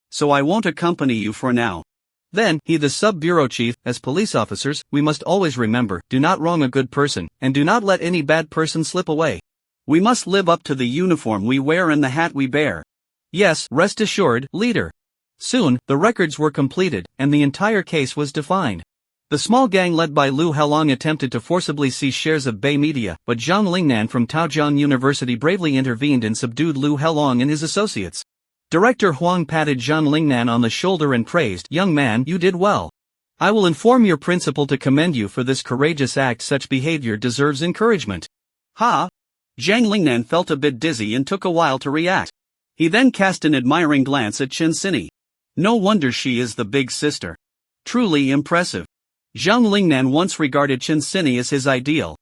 So I won't accompany you for now. Then, the sub-bureau chief, as police officers, we must always remember, do not wrong a good person, and do not let any bad person slip away. We must live up to the uniform we wear and the hat we bear. Yes, rest assured, leader. Soon, the records were completed, and the entire case was defined. The small gang led by Lu Haolong attempted to forcibly seize shares of Bay Media, but Zhang Lingnan from Taojiang University bravely intervened and subdued Lu Haolong and his associates. Director Huang patted Zhang Lingnan on the shoulder and praised, young man, you did well. I will inform your principal to commend you for this courageous act. Such behavior deserves encouragement. Ha! Zhang Lingnan felt a bit dizzy and took a while to react. He then cast an admiring glance at Chen Sini. No wonder she is the big sister. Truly impressive. Zhang Lingnan once regarded Chen Sini as his ideal.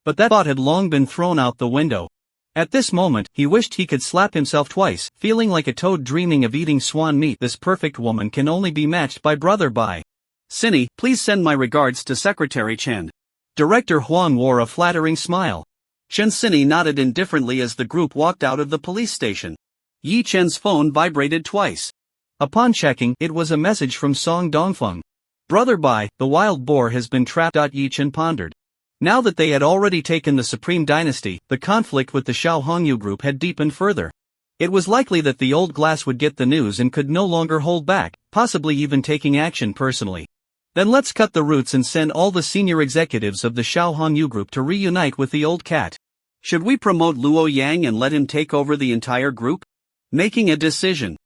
But that thought had long been thrown out the window. At this moment, he wished he could slap himself twice, feeling like a toad dreaming of eating swan meat. This perfect woman can only be matched by Brother Bai. Sini, please send my regards to Secretary Chen. Director Huang wore a flattering smile. Chen Sini nodded indifferently as the group walked out of the police station. Yi Chen's phone vibrated twice. Upon checking, it was a message from Song Dongfeng. Brother Bai, the wild boar has been trapped. Yi Chen pondered. Now that they had already taken the Supreme Dynasty, the conflict with the Shao Hongyu group had deepened further. It was likely that the old glass would get the news and could no longer hold back, possibly even taking action personally. Then let's cut the roots and send all the senior executives of the Shao Hongyu group to reunite with the old cat. Should we promote Luo Yang and let him take over the entire group? Making a decision.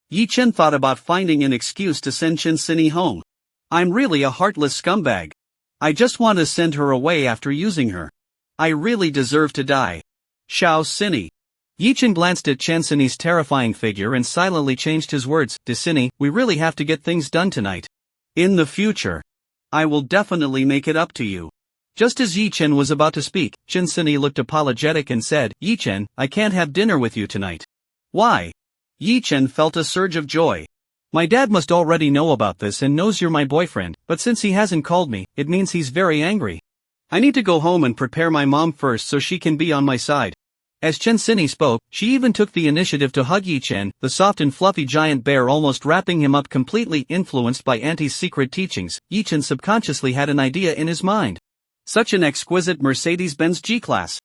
Yi Chen thought about finding an excuse to send Chen Sini home. I'm really a heartless scumbag. I just want to send her away after using her. I really deserve to die. Shao Sini. Yi Chen glanced at Chen Sini's terrifying figure and silently changed his words. Sini, we really have to get things done tonight. In the future. I will definitely make it up to you. Just as Yi Chen was about to speak, Chen Sini looked apologetic and said, Yi Chen, I can't have dinner with you tonight. Why? Yi Chen felt a surge of joy. My dad must already know about this and knows you're my boyfriend, but since he hasn't called me, it means he's very angry. I need to go home and prepare my mom first so she can be on my side. As Chen Sini spoke, she even took the initiative to hug Yi Chen, the soft and fluffy giant bear almost wrapping him up. Completely influenced by Auntie's secret teachings, Yi Chen subconsciously had an idea in his mind. Such an exquisite Mercedes-Benz G-Class.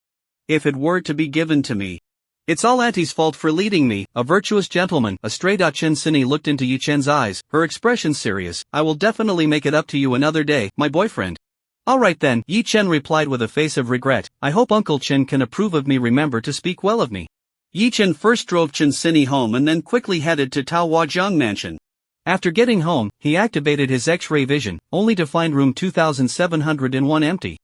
If it were to be given to me. It's all Auntie's fault for leading me, a virtuous gentleman. A stray. Chen Sini looked into Yi Chen's eyes, her expression serious. I will definitely make it up to you another day, my boyfriend. Alright then, Yi Chen replied with a face of regret. I hope Uncle Chen can approve of me. Remember to speak well of me. Yi Chen first drove Chen Sini home and then quickly headed to Tao Huajiang Mansion. After getting home, he activated his X-ray vision, only to find room 2701 empty.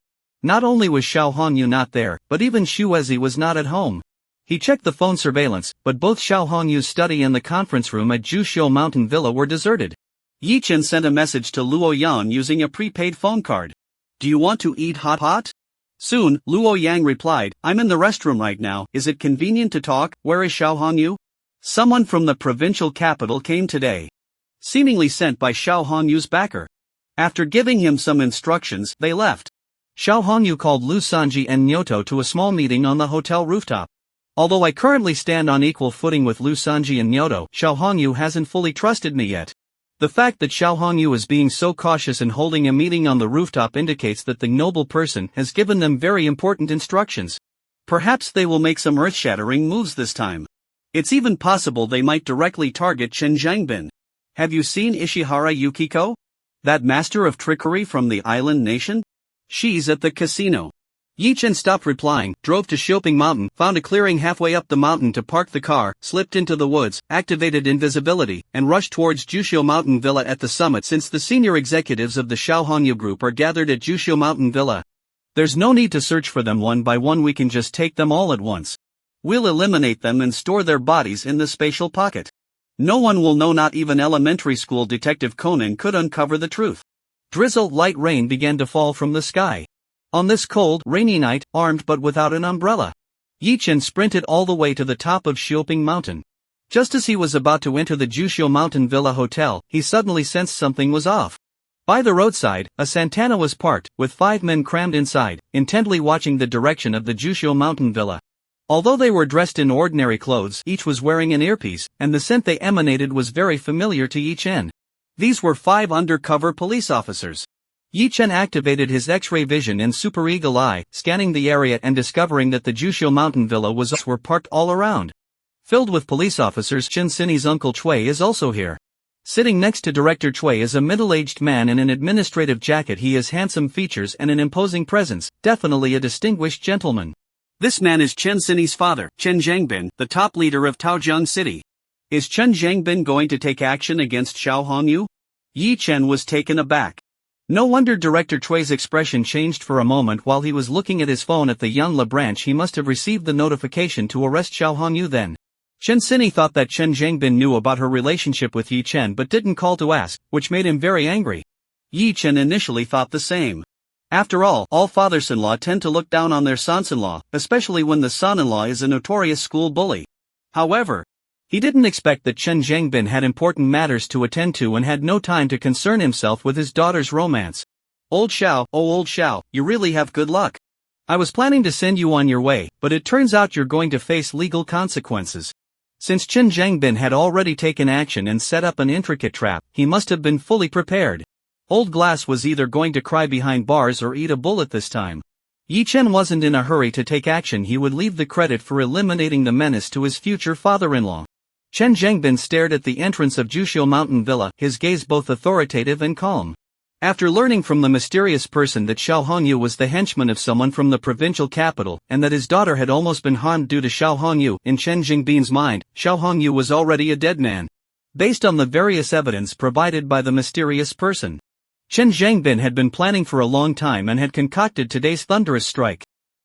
Not only was Xiao Hongyu not there, but even Xu Wezi was not at home. He checked the phone surveillance, but both Xiao Hongyu's study and the conference room at Jushiu Mountain Villa were deserted. Yi Chen sent a message to Luo Yan using a prepaid phone card. Do you want to eat hot? Soon, Luo Yang replied, I'm in the restroom right now. Is it convenient to talk? Where is Xiao Hongyu? Someone from the provincial capital came today. Seemingly sent by Xiao Hongyu's backer. After giving him some instructions, they left. Xiao Hongyu called Lu Sanji and Nyoto to a small meeting on the hotel rooftop. Although I currently stand on equal footing with Lu Sanji and Nyoto, Xiao Hongyu hasn't fully trusted me yet. The fact that Xiao Hongyu is being so cautious and holding a meeting on the rooftop indicates that the noble person has given them very important instructions. Perhaps they will make some earth-shattering moves this time. It's even possible they might directly target Chen Zhangbin. Have you seen Ishihara Yukiko? That master of trickery from the island nation? She's at the casino. Yi Chen stopped replying, drove to Shoping Mountain, found a clearing halfway up the mountain to park the car, slipped into the woods, activated invisibility, and rushed towards Jushiu Mountain Villa at the summit. Since the senior executives of the Xiao Hongyu group are gathered at Jushiu Mountain Villa, there's no need to search for them one by one. We can just take them all at once. We'll eliminate them and store their bodies in the spatial pocket. No one will know, not even elementary school detective Conan could uncover the truth. Drizzle, light rain began to fall from the sky. On this cold, rainy night, armed but without an umbrella, Yi Chen sprinted all the way to the top of Xioping Mountain. Just as he was about to enter the Jushiu Mountain Villa Hotel, he suddenly sensed something was off. By the roadside, a Santana was parked, with 5 men crammed inside, intently watching the direction of the Jushiu Mountain Villa. Although they were dressed in ordinary clothes, each was wearing an earpiece, and the scent they emanated was very familiar to Yi Chen. These were 5 undercover police officers. Yi Chen activated his X-ray vision and super eagle eye, scanning the area and discovering that the Jushiu Mountain Villa were parked all around. Filled with police officers. Chen Sini's uncle Chui is also here. Sitting next to Director Chui is a middle-aged man in an administrative jacket. He has handsome features and an imposing presence, definitely a distinguished gentleman. This man is Chen Sini's father, Chen Zhangbin, the top leader of Taojiang City. Is Chen Zhangbin going to take action against Xiao Hongyu? Yi Chen was taken aback. No wonder Director Chui's expression changed for a moment while he was looking at his phone at the Yunla branch. He must have received the notification to arrest Xiao Hongyu then. Chen Sini thought that Chen Zhangbin knew about her relationship with Yi Chen but didn't call to ask, which made him very angry. Yi Chen initially thought the same. After all fathers-in-law tend to look down on their sons-in-law, especially when the son-in-law is a notorious school bully. However, he didn't expect that Chen Zhangbin had important matters to attend to and had no time to concern himself with his daughter's romance. Old Xiao, you really have good luck. I was planning to send you on your way, but it turns out you're going to face legal consequences. Since Chen Zhangbin had already taken action and set up an intricate trap, he must have been fully prepared. Old Glass was either going to cry behind bars or eat a bullet this time. Yi Chen wasn't in a hurry to take action. He would leave the credit for eliminating the menace to his future father-in-law. Chen Zhangbin stared at the entrance of Jushiu Mountain Villa, his gaze both authoritative and calm. After learning from the mysterious person that Xiao Hongyu was the henchman of someone from the provincial capital and that his daughter had almost been harmed due to Xiao Hongyu, in Chen Zhangbin's mind, Xiao Hongyu was already a dead man. Based on the various evidence provided by the mysterious person, Chen Zhangbin had been planning for a long time and had concocted today's thunderous strike.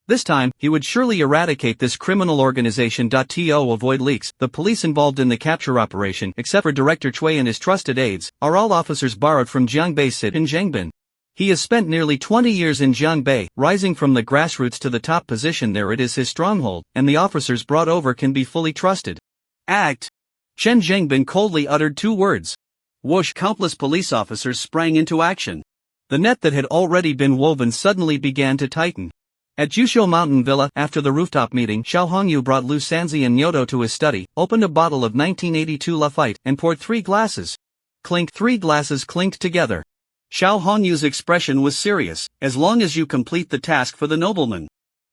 This time, he would surely eradicate this criminal organization. To avoid leaks, the police involved in the capture operation, except for Director Chui and his trusted aides, are all officers borrowed from Jiangbei Sit in Zhangbin. He has spent nearly 20 years in Jiangbei, rising from the grassroots to the top position there. It is his stronghold, and the officers brought over can be fully trusted. Act! Chen Zhangbin coldly uttered 2 words. Whoosh! Countless police officers sprang into action. The net that had already been woven suddenly began to tighten. At Jushiu Mountain Villa, after the rooftop meeting, Xiao Hongyu brought Lu Sanzi and Nyoto to his study, opened a bottle of 1982 Lafite, and poured 3 glasses. Clink! 3 glasses clinked together. Xiao Hongyu's expression was serious. As long as you complete the task for the nobleman,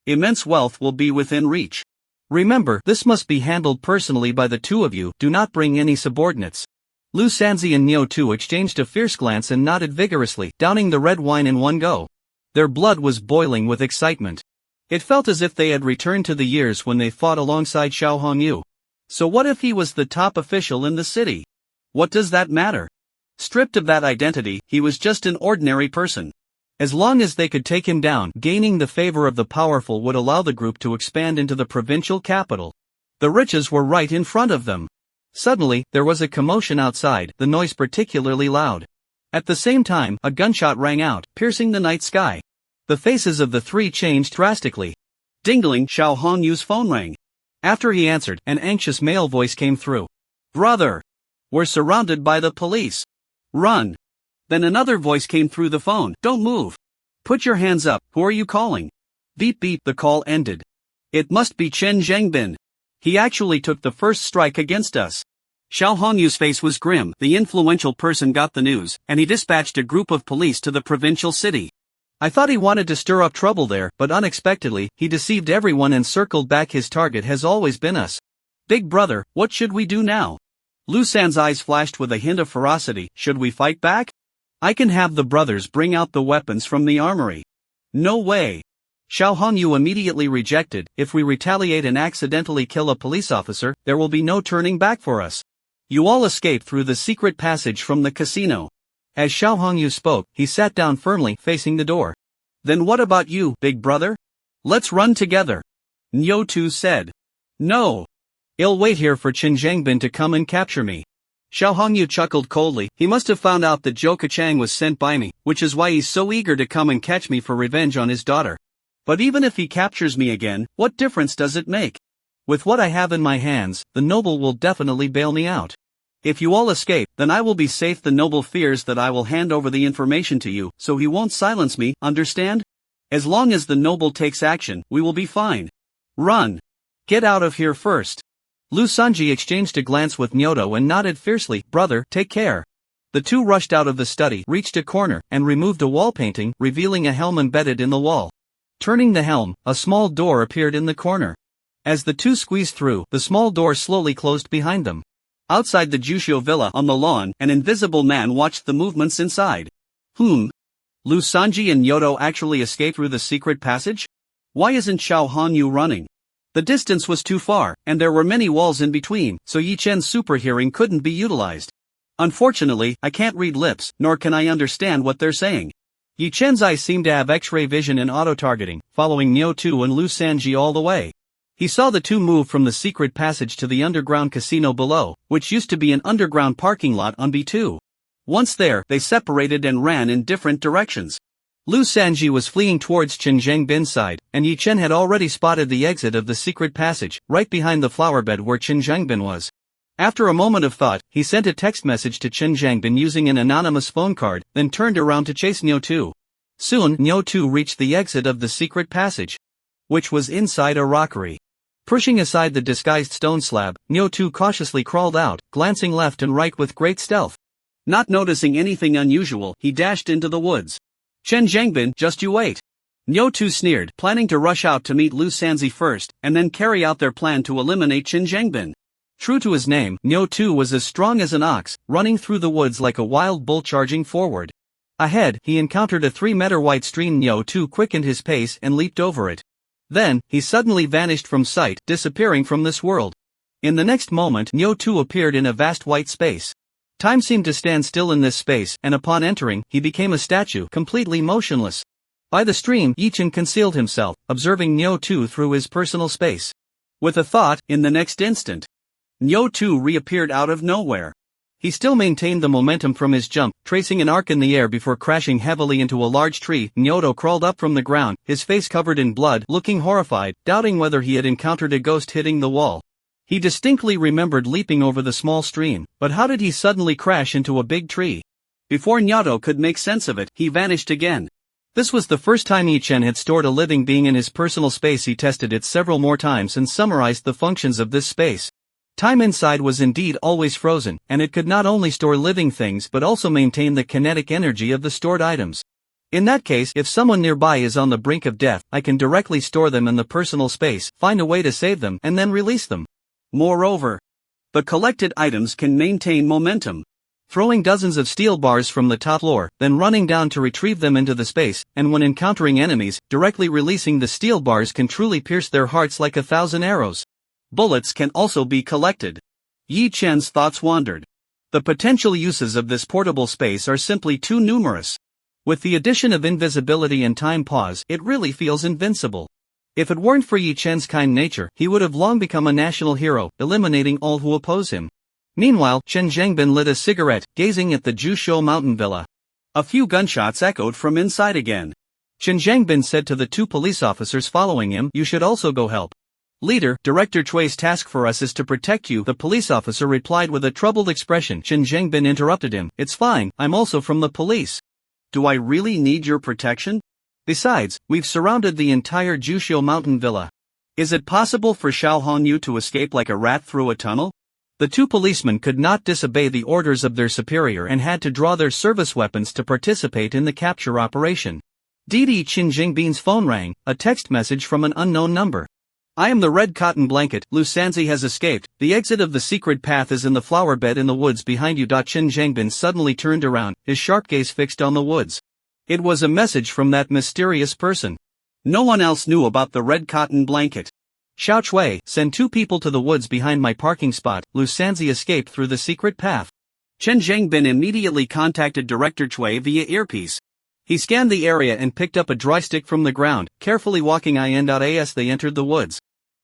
immense wealth will be within reach. Remember, this must be handled personally by the 2 of you. Do not bring any subordinates. Lu Sanzi and Nyoto exchanged a fierce glance and nodded vigorously, downing the red wine in one go. Their blood was boiling with excitement. It felt as if they had returned to the years when they fought alongside Xiao Hongyu. So what if he was the top official in the city? What does that matter? Stripped of that identity, he was just an ordinary person. As long as they could take him down, gaining the favor of the powerful would allow the group to expand into the provincial capital. The riches were right in front of them. Suddenly, there was a commotion outside, the noise particularly loud. At the same time, a gunshot rang out, piercing the night sky. The faces of the three changed drastically. Dingling, Xiao Hongyu's phone rang. After he answered, an anxious male voice came through. Brother! We're surrounded by the police. Run! Then another voice came through the phone. Don't move. Put your hands up. Who are you calling? Beep beep, the call ended. It must be Chen Zhengbin. He actually took the first strike against us. Xiao Hongyu's face was grim. The influential person got the news, and he dispatched a group of police to the provincial city. I thought he wanted to stir up trouble there, but unexpectedly, he deceived everyone and circled back. His target has always been us. Big brother, what should we do now? Lu San's eyes flashed with a hint of ferocity. Should we fight back? I can have the brothers bring out the weapons from the armory. No way. Xiao Hongyu immediately rejected. If we retaliate and accidentally kill a police officer, there will be no turning back for us. You all escape through the secret passage from the casino. As Xiao Hongyu spoke, he sat down firmly, facing the door. Then what about you, big brother? Let's run together. Nyotu said. No. I'll wait here for Chen Zhengbin to come and capture me. Xiao Hongyu chuckled coldly. He must have found out that Zhou Keqiang was sent by me, which is why he's so eager to come and catch me for revenge on his daughter. But even if he captures me again, what difference does it make? With what I have in my hands, the noble will definitely bail me out. If you all escape, then I will be safe. The noble fears that I will hand over the information to you, so he won't silence me, understand? As long as the noble takes action, we will be fine. Run. Get out of here first. Lu Sanji exchanged a glance with Nyoto and nodded fiercely. Brother, take care. The two rushed out of the study, reached a corner, and removed a wall painting, revealing a helm embedded in the wall. Turning the helm, a small door appeared in the corner. As the two squeezed through, the small door slowly closed behind them. Outside the Jushio villa on the lawn, an invisible man watched the movements inside. Lu Sanji and Nyoto actually escaped through the secret passage? Why isn't Xiao Hongyu running? The distance was too far, and there were many walls in between, so Yi Chen's super hearing couldn't be utilized. Unfortunately, I can't read lips, nor can I understand what they're saying. Yi Chen's eyes seemed to have X-ray vision and auto-targeting, following Nyoto and Lu Sanji all the way. He saw the two move from the secret passage to the underground casino below, which used to be an underground parking lot on B2. Once there, they separated and ran in different directions. Lu Sanji was fleeing towards Chen Zhengbin's side, and Yi Chen had already spotted the exit of the secret passage, right behind the flower bed where Chen Zhengbin was. After a moment of thought, he sent a text message to Chen Zhengbin using an anonymous phone card, then turned around to chase Nyoto. Soon, Nyoto reached the exit of the secret passage, which was inside a rockery. Pushing aside the disguised stone slab, Nyoto cautiously crawled out, glancing left and right with great stealth. Not noticing anything unusual, he dashed into the woods. Chen Zhengbin, just you wait. Nyoto sneered, planning to rush out to meet Lu Sanji first, and then carry out their plan to eliminate Chen Zhengbin. True to his name, Nyoto was as strong as an ox, running through the woods like a wild bull charging forward. Ahead, he encountered a 3-meter wide stream. Nyoto quickened his pace and leaped over it. Then, he suddenly vanished from sight, disappearing from this world. In the next moment, Nyoto appeared in a vast white space. Time seemed to stand still in this space, and upon entering, he became a statue, completely motionless. By the stream, Yi Chen concealed himself, observing Nyoto through his personal space. With a thought, in the next instant, Nyoto reappeared out of nowhere. He still maintained the momentum from his jump, tracing an arc in the air before crashing heavily into a large tree. Nyoto crawled up from the ground, his face covered in blood, looking horrified, doubting whether he had encountered a ghost hitting the wall. He distinctly remembered leaping over the small stream, but how did he suddenly crash into a big tree? Before Nyoto could make sense of it, he vanished again. This was the first time Yi Chen had stored a living being in his personal space. He tested it several more times and summarized the functions of this space. Time inside was indeed always frozen, and it could not only store living things but also maintain the kinetic energy of the stored items. In that case, if someone nearby is on the brink of death, I can directly store them in the personal space, find a way to save them, and then release them. Moreover, the collected items can maintain momentum. throwing dozens of steel bars from the top floor, then running down to retrieve them into the space, and when encountering enemies, directly releasing the steel bars can truly pierce their hearts like 1,000 arrows. Bullets can also be collected. Yi Chen's thoughts wandered. The potential uses of this portable space are simply too numerous. With the addition of invisibility and time pause, it really feels invincible. If it weren't for Yi Chen's kind nature, he would have long become a national hero, eliminating all who oppose him. Meanwhile, Chen Zhangbin lit a cigarette, gazing at the Jusho mountain villa. A few gunshots echoed from inside again. Chen Zhangbin said to the 2 police officers following him, "You should also go help." "Leader, Director Chui's task for us is to protect you," the police officer replied with a troubled expression. Chen Zhangbin interrupted him, "It's fine, I'm also from the police." "Do I really need your protection? Besides, we've surrounded the entire Jusho mountain villa. Is it possible for Xiao Hongyu to escape like a rat through a tunnel?" The 2 policemen could not disobey the orders of their superior and had to draw their service weapons to participate in the capture operation. Didi Chen Zhangbin's phone rang, a text message from an unknown number. "I am the red cotton blanket. Lu Sanzi has escaped. The exit of the secret path is in the flower bed in the woods behind you." Chen Zhangbin suddenly turned around, his sharp gaze fixed on the woods. It was a message from that mysterious person. No one else knew about the red cotton blanket. "Xiao Chui, send 2 people to the woods behind my parking spot. Lu Sanzi escaped through the secret path." Chen Zhangbin immediately contacted Director Chui via earpiece. He scanned the area and picked up a dry stick from the ground, carefully walking in as they entered the woods.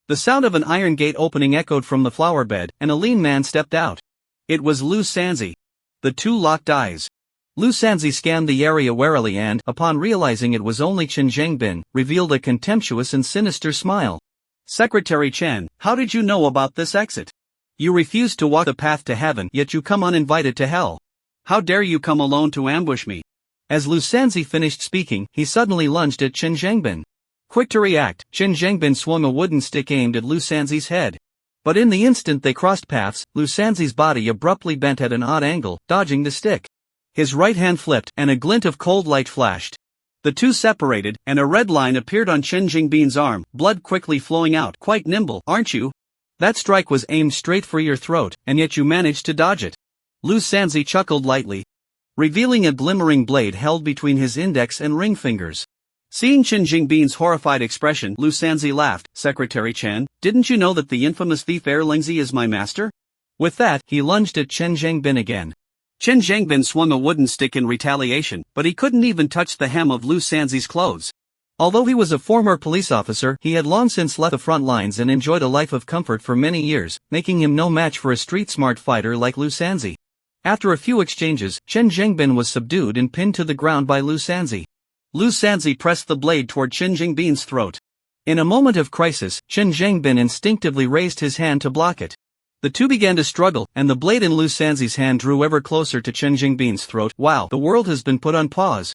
The sound of an iron gate opening echoed from the flower bed, and a lean man stepped out. It was Lu Sanzi. The 2 locked eyes. Lu Sanzi scanned the area warily and, upon realizing it was only Chen Zhangbin, revealed a contemptuous and sinister smile. "Secretary Chen, how did you know about this exit? You refused to walk the path to heaven, yet you come uninvited to hell. How dare you come alone to ambush me?" As Lu Sanzi finished speaking, he suddenly lunged at Chen Zhangbin. Quick to react, Chen Zhangbin swung a wooden stick aimed at Lu Sanzi's head. But in the instant they crossed paths, Lu Sanzi's body abruptly bent at an odd angle, dodging the stick. His right hand flipped, and a glint of cold light flashed. The 2 separated, and a red line appeared on Chen Zhangbin's arm, blood quickly flowing out. "Quite nimble, aren't you? That strike was aimed straight for your throat, and yet you managed to dodge it." Lu Sanzi chuckled lightly, revealing a glimmering blade held between his index and ring fingers. Seeing Chen Zhangbin's horrified expression, Lu Sanzi laughed. "Secretary Chen, didn't you know that the infamous thief Lingzi is my master?" With that, he lunged at Chen Zhangbin again. Chen Zhangbin swung a wooden stick in retaliation, but he couldn't even touch the hem of Lu Sanzi's clothes. Although he was a former police officer, he had long since left the front lines and enjoyed a life of comfort for many years, making him no match for a street-smart fighter like Lu Sanzi. After a few exchanges, Chen Zhangbin was subdued and pinned to the ground by Lu Sanzi. Lu Sanzi pressed the blade toward Chen Zhangbin's throat. In a moment of crisis, Chen Zhangbin instinctively raised his hand to block it. The 2 began to struggle, and the blade in Lu Sanzi's hand drew ever closer to Chen Zhangbin's throat. "Wow, the world has been put on pause.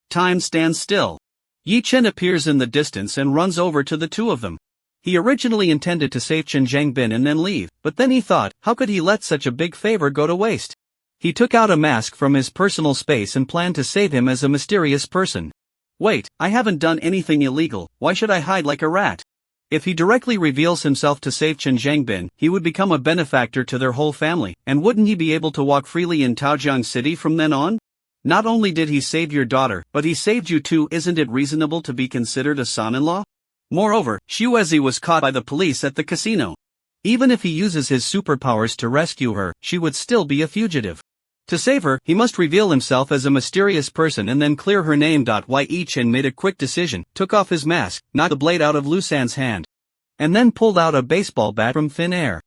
Time stands still." Yi Chen appears in the distance and runs over to the 2 of them. He originally intended to save Chen Zhangbin and then leave, but then he thought, how could he let such a big favor go to waste? He took out a mask from his personal space and planned to save him as a mysterious person. "Wait, I haven't done anything illegal, why should I hide like a rat?" If he directly reveals himself to save Chen Zhangbin, he would become a benefactor to their whole family, and wouldn't he be able to walk freely in Taojiang City from then on? Not only did he save your daughter, but he saved you too. Isn't it reasonable to be considered a son-in-law? Moreover, Xuezi was caught by the police at the casino. Even if he uses his superpowers to rescue her, she would still be a fugitive. To save her, he must reveal himself as a mysterious person and then clear her name. Yi Chen made a quick decision, took off his mask, knocked the blade out of Lu San's hand, and then pulled out a baseball bat from thin air.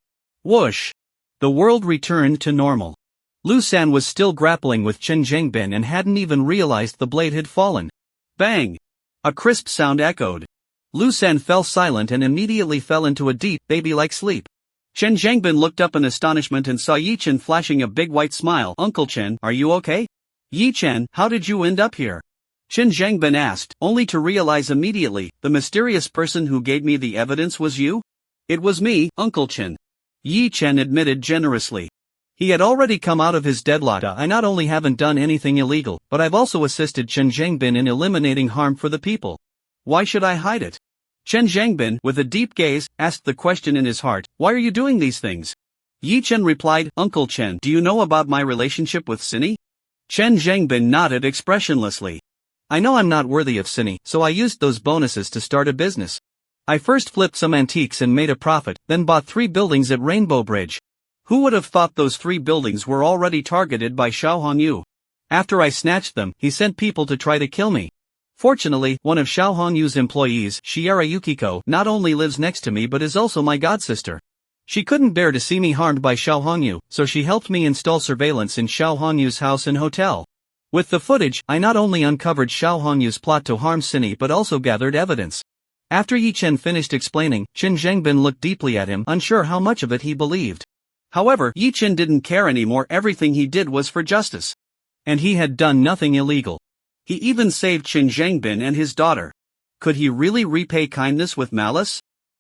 Whoosh! The world returned to normal. Lu San was still grappling with Chen Zhangbin and hadn't even realized the blade had fallen. Bang! A crisp sound echoed. Lu San fell silent and immediately fell into a deep, baby-like sleep. Chen Zhangbin looked up in astonishment and saw Yi Chen flashing a big white smile. "Uncle Chen, are you okay?" "Yi Chen, how did you end up here?" Chen Zhangbin asked, only to realize immediately, the mysterious person who gave me the evidence was you? "It was me, Uncle Chen," Yi Chen admitted generously. He had already come out of his deadlock. "I not only haven't done anything illegal, but I've also assisted Chen Zhangbin in eliminating harm for the people. Why should I hide it?" Chen Zhangbin, with a deep gaze, asked the question in his heart, "Why are you doing these things?" Yi Chen replied, Uncle Chen, do you know about my relationship with Cindy? Chen Zhengbin nodded expressionlessly. I know I'm not worthy of Cindy, so I used those bonuses to start a business. I first flipped some antiques and made a profit, then bought 3 buildings at Rainbow Bridge. Who would have thought those 3 buildings were already targeted by Xiao Hongyu? After I snatched them, he sent people to try to kill me. Fortunately, one of Xiao Hongyu's employees, Shiera Yukiko, not only lives next to me but is also my godsister. She couldn't bear to see me harmed by Xiao Hongyu, so she helped me install surveillance in Xiao Hongyu's house and hotel. With the footage, I not only uncovered Xiao Hongyu's plot to harm Cindy but also gathered evidence. After Yi Chen finished explaining, Chen Zhengbin looked deeply at him, unsure how much of it he believed. However, Yi Chen didn't care anymore, everything he did was for justice. And he had done nothing illegal. He even saved Chen Zhengbin and his daughter. Could he really repay kindness with malice?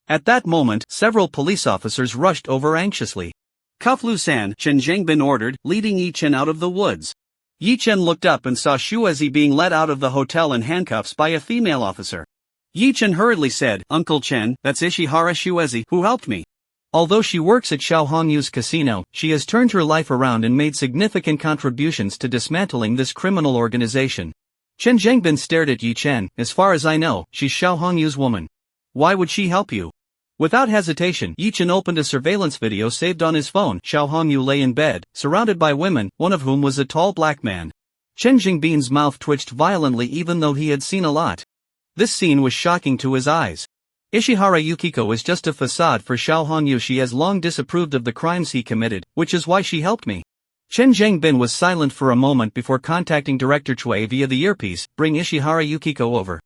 At that moment, several police officers rushed over anxiously. Cuff Lu-san, Chen Zhengbin ordered, leading Yi Chen out of the woods. Yi Chen looked up and saw Shuezi being led out of the hotel in handcuffs by a female officer. Yi Chen hurriedly said, Uncle Chen, that's Ishihara Shuezi, who helped me. Although she works at Xiao Hongyu's casino, she has turned her life around and made significant contributions to dismantling this criminal organization. Chen Zhengbin stared at Yi Chen. As far as I know, she's Xiao Hongyu's woman. Why would she help you? Without hesitation, Yi Chen opened a surveillance video saved on his phone. Xiao Hongyu lay in bed, surrounded by women, one of whom was a tall black man. Chen Zhengbin's mouth twitched violently even though he had seen a lot. This scene was shocking to his eyes. Ishihara Yukiko is just a facade for Xiao Hongyu. She has long disapproved of the crimes he committed, which is why she helped me. Chen Zhengbin was silent for a moment before contacting Director Cui via the earpiece. Bring Ishihara Yukiko over.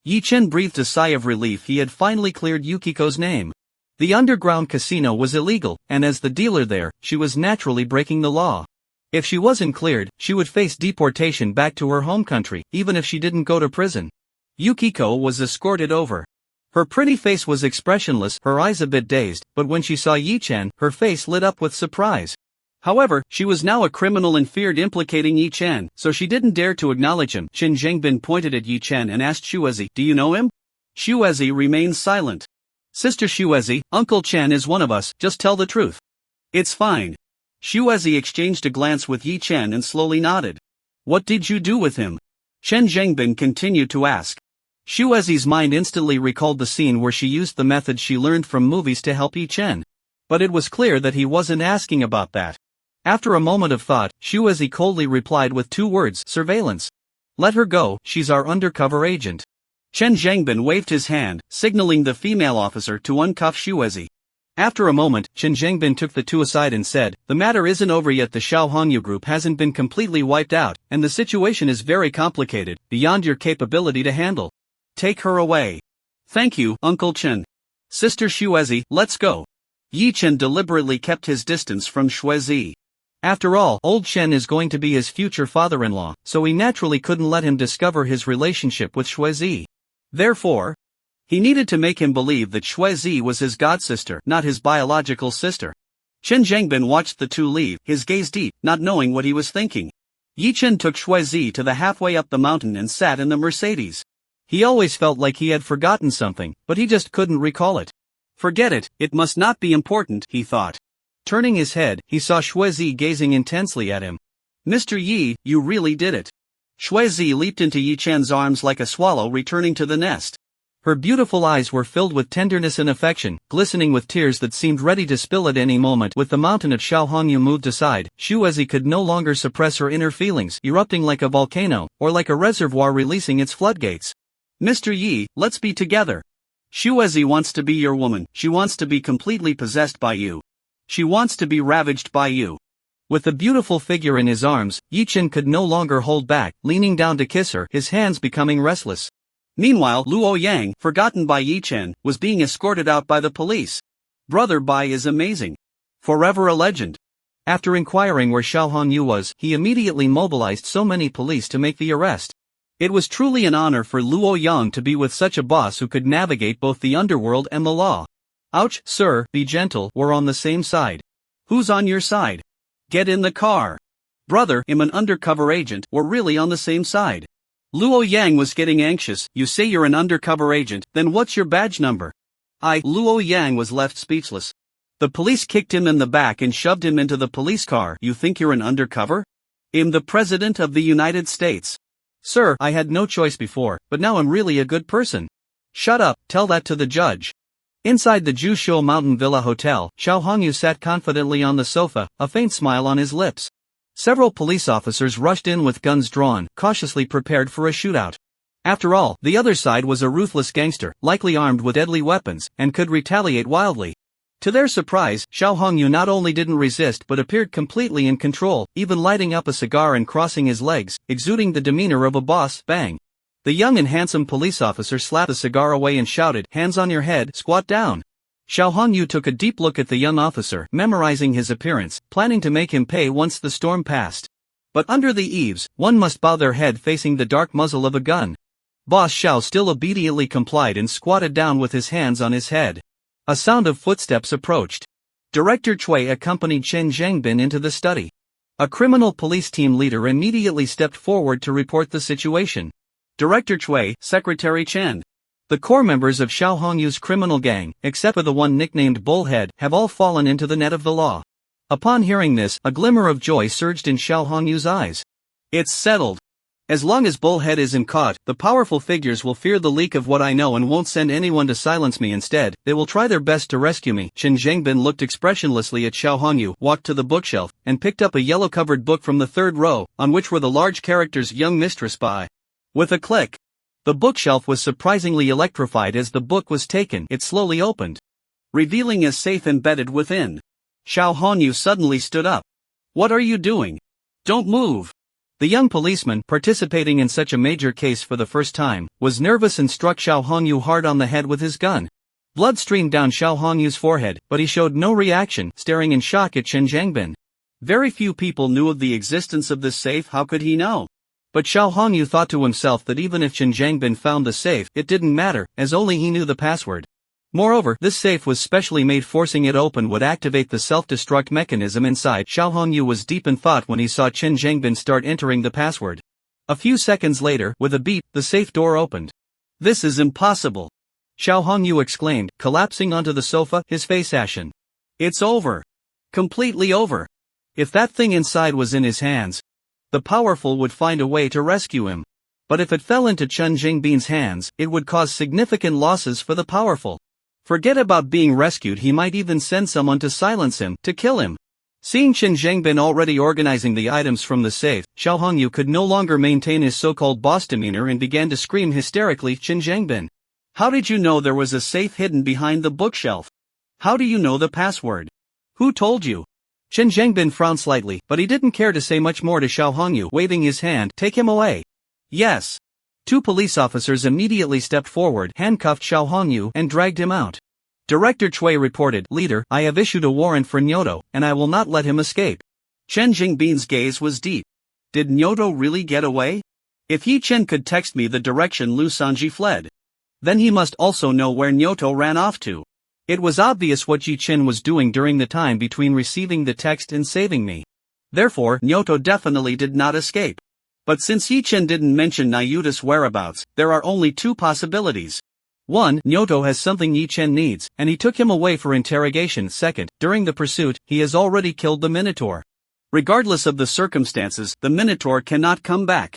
Yi Chen breathed a sigh of relief. He had finally cleared Yukiko's name. The underground casino was illegal, and as the dealer there, she was naturally breaking the law. If she wasn't cleared, she would face deportation back to her home country, even if she didn't go to prison. Yukiko was escorted over. Her pretty face was expressionless, her eyes a bit dazed, but when she saw Yi Chen, her face lit up with surprise. However, she was now a criminal and feared implicating Yi Chen, so she didn't dare to acknowledge him. Chen Zhengbin pointed at Yi Chen and asked Shuezi, do you know him? Shuezi remained silent. Sister Shuezi, Uncle Chen is one of us, just tell the truth. It's fine. Shuezi exchanged a glance with Yi Chen and slowly nodded. What did you do with him? Chen Zhengbin continued to ask. Shuezi's mind instantly recalled the scene where she used the method she learned from movies to help Yi Chen. But it was clear that he wasn't asking about that. After a moment of thought, Shuezi coldly replied with 2 words, surveillance. Let her go, she's our undercover agent. Chen Zhengbin waved his hand, signaling the female officer to uncuff Shuezi. After a moment, Chen Zhengbin took the 2 aside and said, the matter isn't over yet. The Xiao Hongyu group hasn't been completely wiped out, and the situation is very complicated, beyond your capability to handle. Take her away. Thank you, Uncle Chen. Sister Shuezi, let's go. Yi Chen deliberately kept his distance from Shuezi. After all, old Chen is going to be his future father-in-law, so he naturally couldn't let him discover his relationship with Shuezi. Therefore, he needed to make him believe that Shuezi was his godsister, not his biological sister. Chen Zhengbin watched the 2 leave, his gaze deep, not knowing what he was thinking. Yi Chen took Shuezi to the halfway up the mountain and sat in the Mercedes. He always felt like he had forgotten something, but he just couldn't recall it. Forget it, it must not be important, he thought. Turning his head, he saw Shuezi gazing intensely at him. Mr. Yi, you really did it. Shuezi leaped into Yi Chen's arms like a swallow returning to the nest. Her beautiful eyes were filled with tenderness and affection, glistening with tears that seemed ready to spill at any moment. With the mountain of Xiao Hongyu moved aside, Shuezi could no longer suppress her inner feelings, erupting like a volcano, or like a reservoir releasing its floodgates. Mr. Yi, let's be together. Shuezi wants to be your woman, she wants to be completely possessed by you. She wants to be ravaged by you. With the beautiful figure in his arms, Yi Chen could no longer hold back, leaning down to kiss her, his hands becoming restless. Meanwhile, Luo Yang, forgotten by Yi Chen, was being escorted out by the police. Brother Bai is amazing. Forever a legend. After inquiring where Xiao Hongyu was, he immediately mobilized so many police to make the arrest. It was truly an honor for Luo Yang to be with such a boss who could navigate both the underworld and the law. Ouch, sir, be gentle, we're on the same side. Who's on your side? Get in the car. Brother, I'm an undercover agent, we're really on the same side. Luo Yang was getting anxious. You say you're an undercover agent, then what's your badge number? Luo Yang was left speechless. The police kicked him in the back and shoved him into the police car. You think you're an undercover? I'm the President of the United States. Sir, I had no choice before, but now I'm really a good person. Shut up, tell that to the judge. Inside the Jusho Mountain Villa Hotel, Xiao Hongyu sat confidently on the sofa, a faint smile on his lips. Several police officers rushed in with guns drawn, cautiously prepared for a shootout. After all, the other side was a ruthless gangster, likely armed with deadly weapons, and could retaliate wildly. To their surprise, Xiao Hongyu not only didn't resist but appeared completely in control, even lighting up a cigar and crossing his legs, exuding the demeanor of a boss. Bang! The young and handsome police officer slapped the cigar away and shouted, "Hands on your head, squat down." Xiao Hongyu took a deep look at the young officer, memorizing his appearance, planning to make him pay once the storm passed. But under the eaves, one must bow their head facing the dark muzzle of a gun. Boss Xiao still obediently complied and squatted down with his hands on his head. A sound of footsteps approached. Director Cui accompanied Chen Zhangbin into the study. A criminal police team leader immediately stepped forward to report the situation. Director Cui, Secretary Chen. The core members of Xiao Hongyu's criminal gang, except for the one nicknamed Bullhead, have all fallen into the net of the law. Upon hearing this, a glimmer of joy surged in Xiao Hongyu's eyes. It's settled. As long as Bullhead isn't caught, the powerful figures will fear the leak of what I know and won't send anyone to silence me. Instead, they will try their best to rescue me. Chen Zhangbin looked expressionlessly at Xiao Hongyu, walked to the bookshelf, and picked up a yellow-covered book from the third row, on which were the large characters "Young Mistress" by. With a click, the bookshelf was surprisingly electrified. As the book was taken, it slowly opened, revealing a safe embedded within. Xiao Hongyu suddenly stood up. What are you doing? Don't move. The young policeman, participating in such a major case for the first time, was nervous and struck Xiao Hongyu hard on the head with his gun. Blood streamed down Xiao Hongyu's forehead, but he showed no reaction, staring in shock at Chen Zhangbin. Very few people knew of the existence of this safe. How could he know? But Xiao Hongyu thought to himself that even if Chen Zhangbin found the safe, it didn't matter, as only he knew the password. Moreover, this safe was specially made. Forcing it open would activate the self-destruct mechanism inside. Xiao Hongyu was deep in thought when he saw Chen Zhangbin start entering the password. A few seconds later, with a beep, the safe door opened. This is impossible! Xiao Hongyu exclaimed, collapsing onto the sofa, his face ashen. It's over. Completely over. If that thing inside was in his hands, the powerful would find a way to rescue him. But if it fell into Chen Zhangbin's hands, it would cause significant losses for the powerful. Forget about being rescued, he might even send someone to silence him, to kill him. Seeing Chen Zhangbin already organizing the items from the safe, Xiao Hongyu could no longer maintain his so-called boss demeanor and began to scream hysterically, Chen Zhangbin, how did you know there was a safe hidden behind the bookshelf? How do you know the password? Who told you? Chen Zhangbin frowned slightly, but he didn't care to say much more to Xiao Hongyu, waving his hand, take him away. Yes. Two police officers immediately stepped forward, handcuffed Xiao Hongyu, and dragged him out. Director Cui reported, Leader, I have issued a warrant for Nyoto, and I will not let him escape. Chen Zhangbin's gaze was deep. Did Nyoto really get away? If Yi Chen could text me the direction Lu Sanji fled, then he must also know where Nyoto ran off to. It was obvious what Yi Chen was doing during the time between receiving the text and saving me. Therefore, Nyoto definitely did not escape. But since Yi Chen didn't mention Nayuta's whereabouts, there are only two possibilities. 1. Nyoto has something Yi Chen needs, and he took him away for interrogation. 2. During the pursuit, he has already killed the Minotaur. Regardless of the circumstances, the Minotaur cannot come back.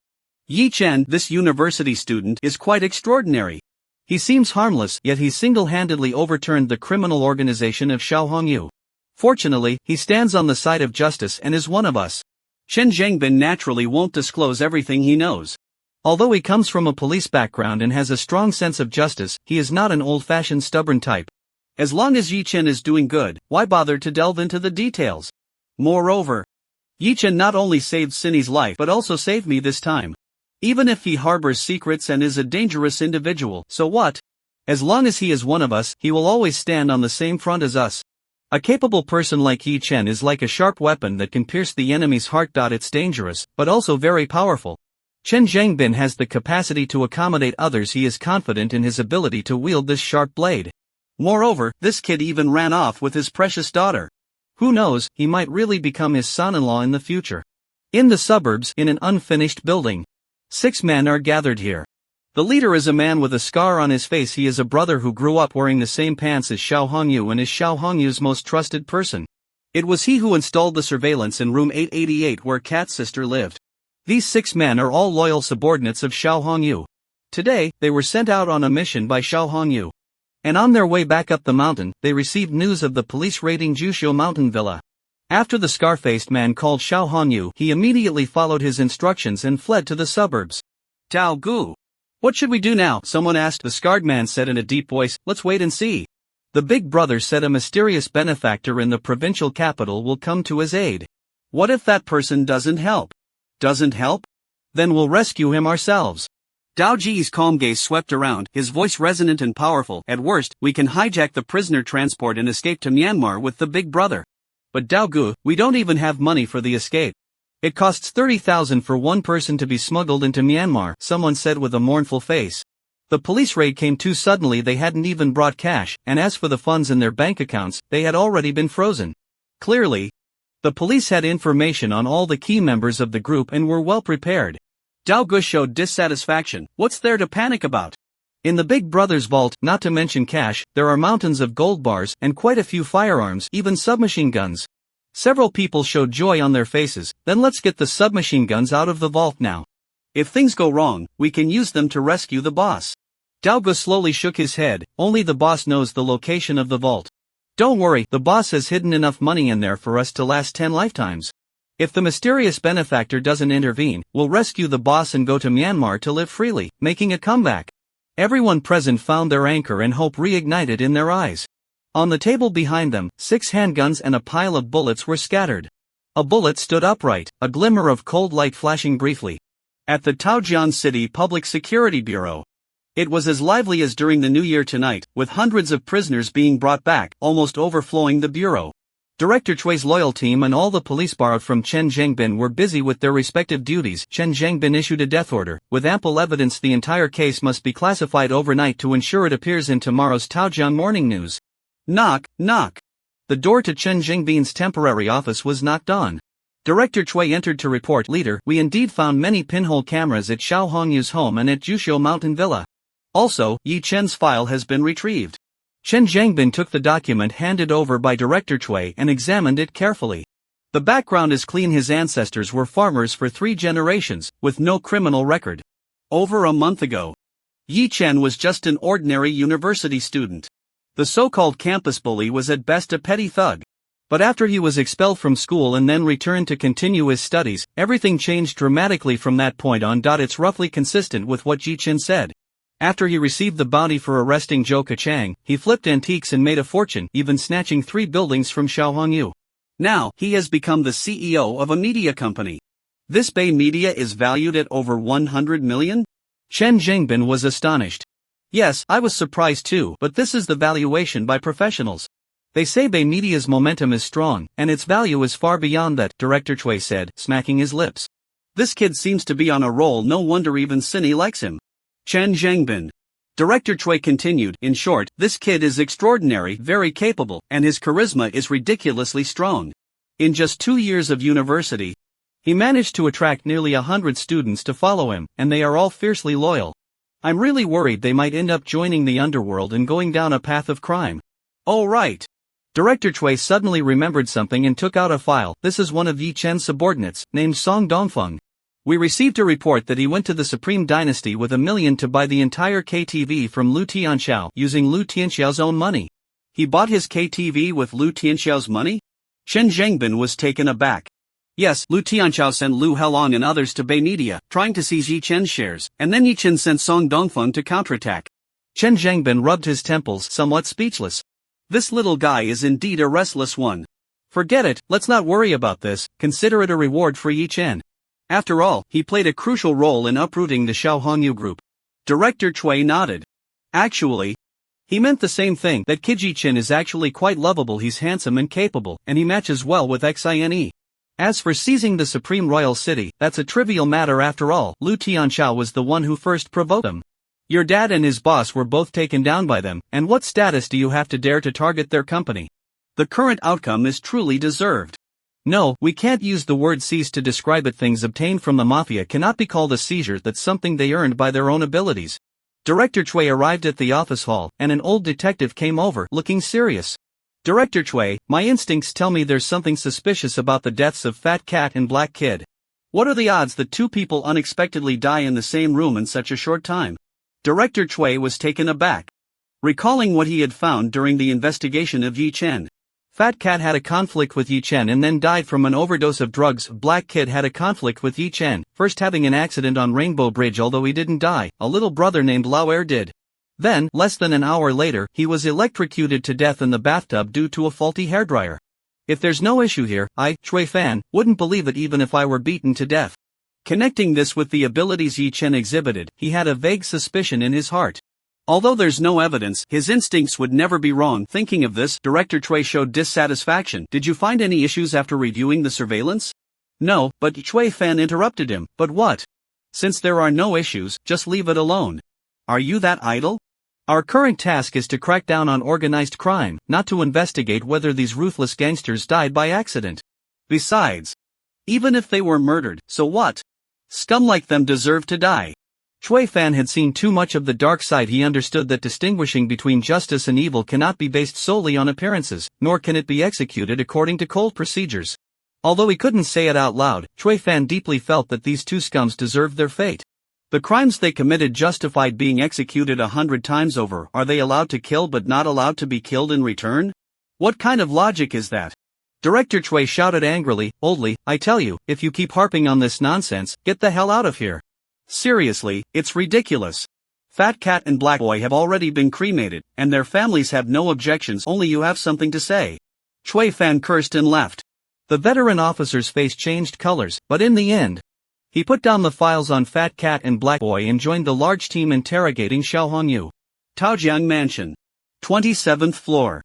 Yi Chen, this university student, is quite extraordinary. He seems harmless, yet he single-handedly overturned the criminal organization of Xiao Hongyu. Fortunately, he stands on the side of justice and is one of us. Chen Zhangbin naturally won't disclose everything he knows. Although he comes from a police background and has a strong sense of justice, he is not an old-fashioned stubborn type. As long as Yi Chen is doing good, why bother to delve into the details? Moreover, Yi Chen not only saved Cindy's life but also saved me this time. Even if he harbors secrets and is a dangerous individual, so what? As long as he is one of us, he will always stand on the same front as us. A capable person like Yi Chen is like a sharp weapon that can pierce the enemy's heart. It's dangerous, but also very powerful. Chen Zhangbin has the capacity to accommodate others. He is confident in his ability to wield this sharp blade. Moreover, this kid even ran off with his precious daughter. Who knows, he might really become his son-in-law in the future. In the suburbs, in an unfinished building, 6 men are gathered here. The leader is a man with a scar on his face. He is a brother who grew up wearing the same pants as Xiao Hongyu and is Xiao Hongyu's most trusted person. It was he who installed the surveillance in room 888 where Kat's sister lived. These 6 men are all loyal subordinates of Xiao Hongyu. Today, they were sent out on a mission by Xiao Hongyu. And on their way back up the mountain, they received news of the police raiding Jushu Mountain Villa. After the scar-faced man called Xiao Hongyu, he immediately followed his instructions and fled to the suburbs. Tao Gu. What should we do now? Someone asked. The scarred man said in a deep voice, let's wait and see. The big brother said a mysterious benefactor in the provincial capital will come to his aid. What if that person doesn't help? Doesn't help? Then we'll rescue him ourselves. Dao Ji's calm gaze swept around, his voice resonant and powerful. At worst, we can hijack the prisoner transport and escape to Myanmar with the big brother. But Dao Gu, we don't even have money for the escape. It costs 30,000 for one person to be smuggled into Myanmar, someone said with a mournful face. The police raid came too suddenly. They hadn't even brought cash, and as for the funds in their bank accounts, they had already been frozen. Clearly, the police had information on all the key members of the group and were well prepared. Dao Gu showed dissatisfaction. What's there to panic about? In the big brother's vault, not to mention cash, there are mountains of gold bars and quite a few firearms, even submachine guns. Several people showed joy on their faces. Then let's get the submachine guns out of the vault now. If things go wrong, we can use them to rescue the boss. Dao Gu slowly shook his head. Only the boss knows the location of the vault. Don't worry, the boss has hidden enough money in there for us to last 10 lifetimes. If the mysterious benefactor doesn't intervene, we'll rescue the boss and go to Myanmar to live freely, making a comeback. Everyone present found their anchor and hope reignited in their eyes. On the table behind them, 6 handguns and a pile of bullets were scattered. A bullet stood upright, a glimmer of cold light flashing briefly. At the Taojian City Public Security Bureau. It was as lively as during the New Year tonight, with hundreds of prisoners being brought back, almost overflowing the bureau. Director Chui's loyal team and all the police borrowed from Chen Zhengbin were busy with their respective duties. Chen Zhengbin issued a death order. With ample evidence, the entire case must be classified overnight to ensure it appears in tomorrow's Taojian morning news. Knock, knock. The door to Chen Zhengbin's temporary office was knocked on. Director Chui entered to report, Leader, we indeed found many pinhole cameras at Xiao Hongyu's home and at Jushu Mountain Villa. Also, Yi Chen's file has been retrieved. Chen Zhengbin took the document handed over by Director Chui and examined it carefully. The background is clean. His ancestors were farmers for 3 generations, with no criminal record. Over a month ago, Yi Chen was just an ordinary university student. The so-called campus bully was at best a petty thug. But after he was expelled from school and then returned to continue his studies, everything changed dramatically from that point on. It's roughly consistent with what Yi Chen said. After he received the bounty for arresting Zhou Kachang, he flipped antiques and made a fortune, even snatching 3 buildings from Xiao Hongyu. Now, he has become the CEO of a media company. This Bay Media is valued at over 100 million? Chen Zhengbin was astonished. Yes, I was surprised too, but this is the valuation by professionals. They say Bay Media's momentum is strong, and its value is far beyond that, Director Chui said, smacking his lips. This kid seems to be on a roll. No wonder even Cine likes him. Chen Zhengbin. Director Chui continued, in short, this kid is extraordinary, very capable, and his charisma is ridiculously strong. In just 2 years of university, he managed to attract nearly 100 students to follow him, and they are all fiercely loyal. I'm really worried they might end up joining the underworld and going down a path of crime. Oh right. Director Chui suddenly remembered something and took out a file. This is one of Yi Chen's subordinates, named Song Dongfeng. We received a report that he went to the Supreme Dynasty with $1 million to buy the entire KTV from Lu Tianxiao using Lu Tianxiao's own money. He bought his KTV with Lu Tianxiao's money? Chen Zhengbin was taken aback. Yes, Lu Tianxiao sent Lu Helong and others to Bay Media, trying to seize Yi Chen's shares, and then Yi Chen sent Song Dongfeng to counterattack. Chen Zhengbin rubbed his temples, somewhat speechless. This little guy is indeed a restless one. Forget it, let's not worry about this, consider it a reward for Yi Chen. After all, he played a crucial role in uprooting the Xiao Hongyu group. Director Chui nodded. Actually, he meant the same thing, that Kid Yi Chen is actually quite lovable. He's handsome and capable, and he matches well with Xine. As for seizing the Supreme Royal City, that's a trivial matter after all. Lu Tianxiao was the one who first provoked them. Your dad and his boss were both taken down by them, and what status do you have to dare to target their company? The current outcome is truly deserved. No, we can't use the word seize to describe it. Things obtained from the mafia cannot be called a seizure. That's something they earned by their own abilities. Director Chui arrived at the office hall, and an old detective came over, looking serious. Director Chui, my instincts tell me there's something suspicious about the deaths of Fat Cat and Black Kid. What are the odds that two people unexpectedly die in the same room in such a short time? Director Chui was taken aback, recalling what he had found during the investigation of Yi Chen. Fat Cat had a conflict with Yi Chen and then died from an overdose of drugs. Black Kid had a conflict with Yi Chen, first having an accident on Rainbow Bridge, although he didn't die. A little brother named Lao Er did. Then, less than an hour later, he was electrocuted to death in the bathtub due to a faulty hairdryer. If there's no issue here, I, Chui Fan, wouldn't believe it even if I were beaten to death. Connecting this with the abilities Yi Chen exhibited, he had a vague suspicion in his heart. Although there's no evidence, his instincts would never be wrong. Thinking of this, Director Chui showed dissatisfaction. Did you find any issues after reviewing the surveillance? No, but Chui Fan interrupted him. But what? Since there are no issues, just leave it alone. Are you that idle? Our current task is to crack down on organized crime, not to investigate whether these ruthless gangsters died by accident. Besides, even if they were murdered, so what? Scum like them deserve to die. Chui Fan had seen too much of the dark side. He understood that distinguishing between justice and evil cannot be based solely on appearances, nor can it be executed according to cold procedures. Although he couldn't say it out loud, Chui Fan deeply felt that these two scums deserved their fate. The crimes they committed justified being executed 100 times over. Are they allowed to kill but not allowed to be killed in return? What kind of logic is that? Director Chui shouted angrily, "Oldly, I tell you, if you keep harping on this nonsense, get the hell out of here. Seriously, it's ridiculous. Fat Cat and Black Boy have already been cremated, and their families have no objections. Only you have something to say." Chui Fan cursed and left. The veteran officer's face changed colors, but in the end, he put down the files on Fat Cat and Black Boy and joined the large team interrogating Xiao Hongyu. Taojiang Mansion. 27th floor.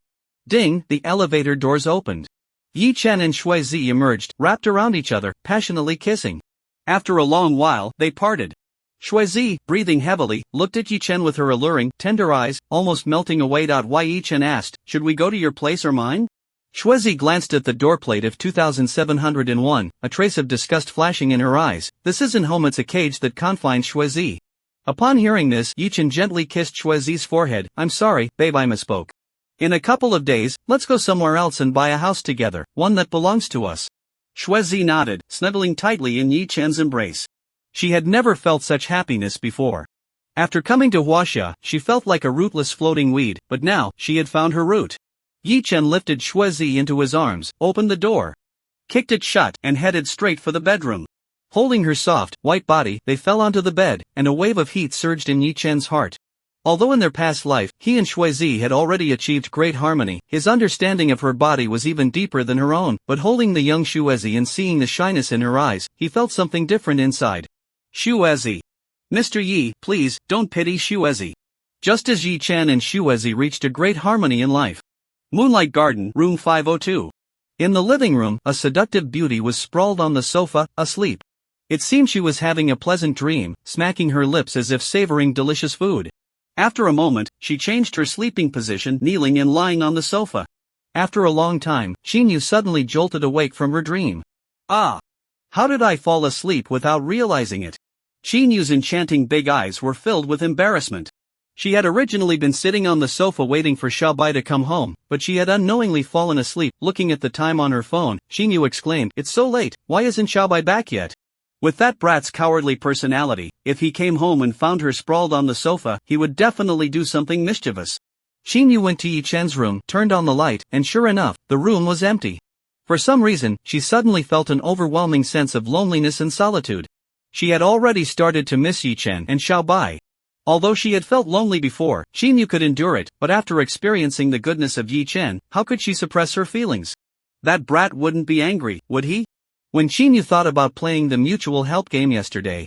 Ding, the elevator doors opened. Yi Chen and Shui Zi emerged, wrapped around each other, passionately kissing. After a long while, they parted. Shui Zi, breathing heavily, looked at Yi Chen with her alluring, tender eyes, almost melting away. Why? Yi Chen asked, should we go to your place or mine? Shui Zi glanced at the doorplate of 2701, a trace of disgust flashing in her eyes. This isn't home, it's a cage that confines Shui Zi. Upon hearing this, Yi Chen gently kissed Shui Zi's forehead. I'm sorry, babe, I misspoke. In a couple of days, let's go somewhere else and buy a house together, one that belongs to us. Shui Zi nodded, snuggling tightly in Yi Chen's embrace. She had never felt such happiness before. After coming to Huaxia, she felt like a rootless floating weed, but now, she had found her root. Yi Chen lifted Shui Zi into his arms, opened the door, kicked it shut, and headed straight for the bedroom. Holding her soft, white body, they fell onto the bed, and a wave of heat surged in Yi Chen's heart. Although in their past life, he and Shui Zi had already achieved great harmony, his understanding of her body was even deeper than her own, but holding the young Shui Zi and seeing the shyness in her eyes, he felt something different inside. Shui Zi. Mr. Yi, please, don't pity Shui Zi. Just as Yi Chen and Shui Zi reached a great harmony in life. Moonlight Garden, room 502. In the living room, a seductive beauty was sprawled on the sofa, asleep. It seemed she was having a pleasant dream, smacking her lips as if savoring delicious food. After a moment, she changed her sleeping position, kneeling and lying on the sofa. After a long time, Xinyu suddenly jolted awake from her dream. Ah! How did I fall asleep without realizing it? Xinyu's enchanting big eyes were filled with embarrassment. She had originally been sitting on the sofa waiting for Xiaobai to come home, but she had unknowingly fallen asleep. Looking at the time on her phone, Xinyu exclaimed, "It's so late, why isn't Xiaobai back yet?" With that brat's cowardly personality, if he came home and found her sprawled on the sofa, he would definitely do something mischievous. Xinyu went to Yi Chen's room, turned on the light, and sure enough, the room was empty. For some reason, she suddenly felt an overwhelming sense of loneliness and solitude. She had already started to miss Yi Chen and Xiaobai. Although she had felt lonely before, Xinyu could endure it, but after experiencing the goodness of Yi Chen, how could she suppress her feelings? That brat wouldn't be angry, would he? When Xinyu thought about playing the mutual help game yesterday,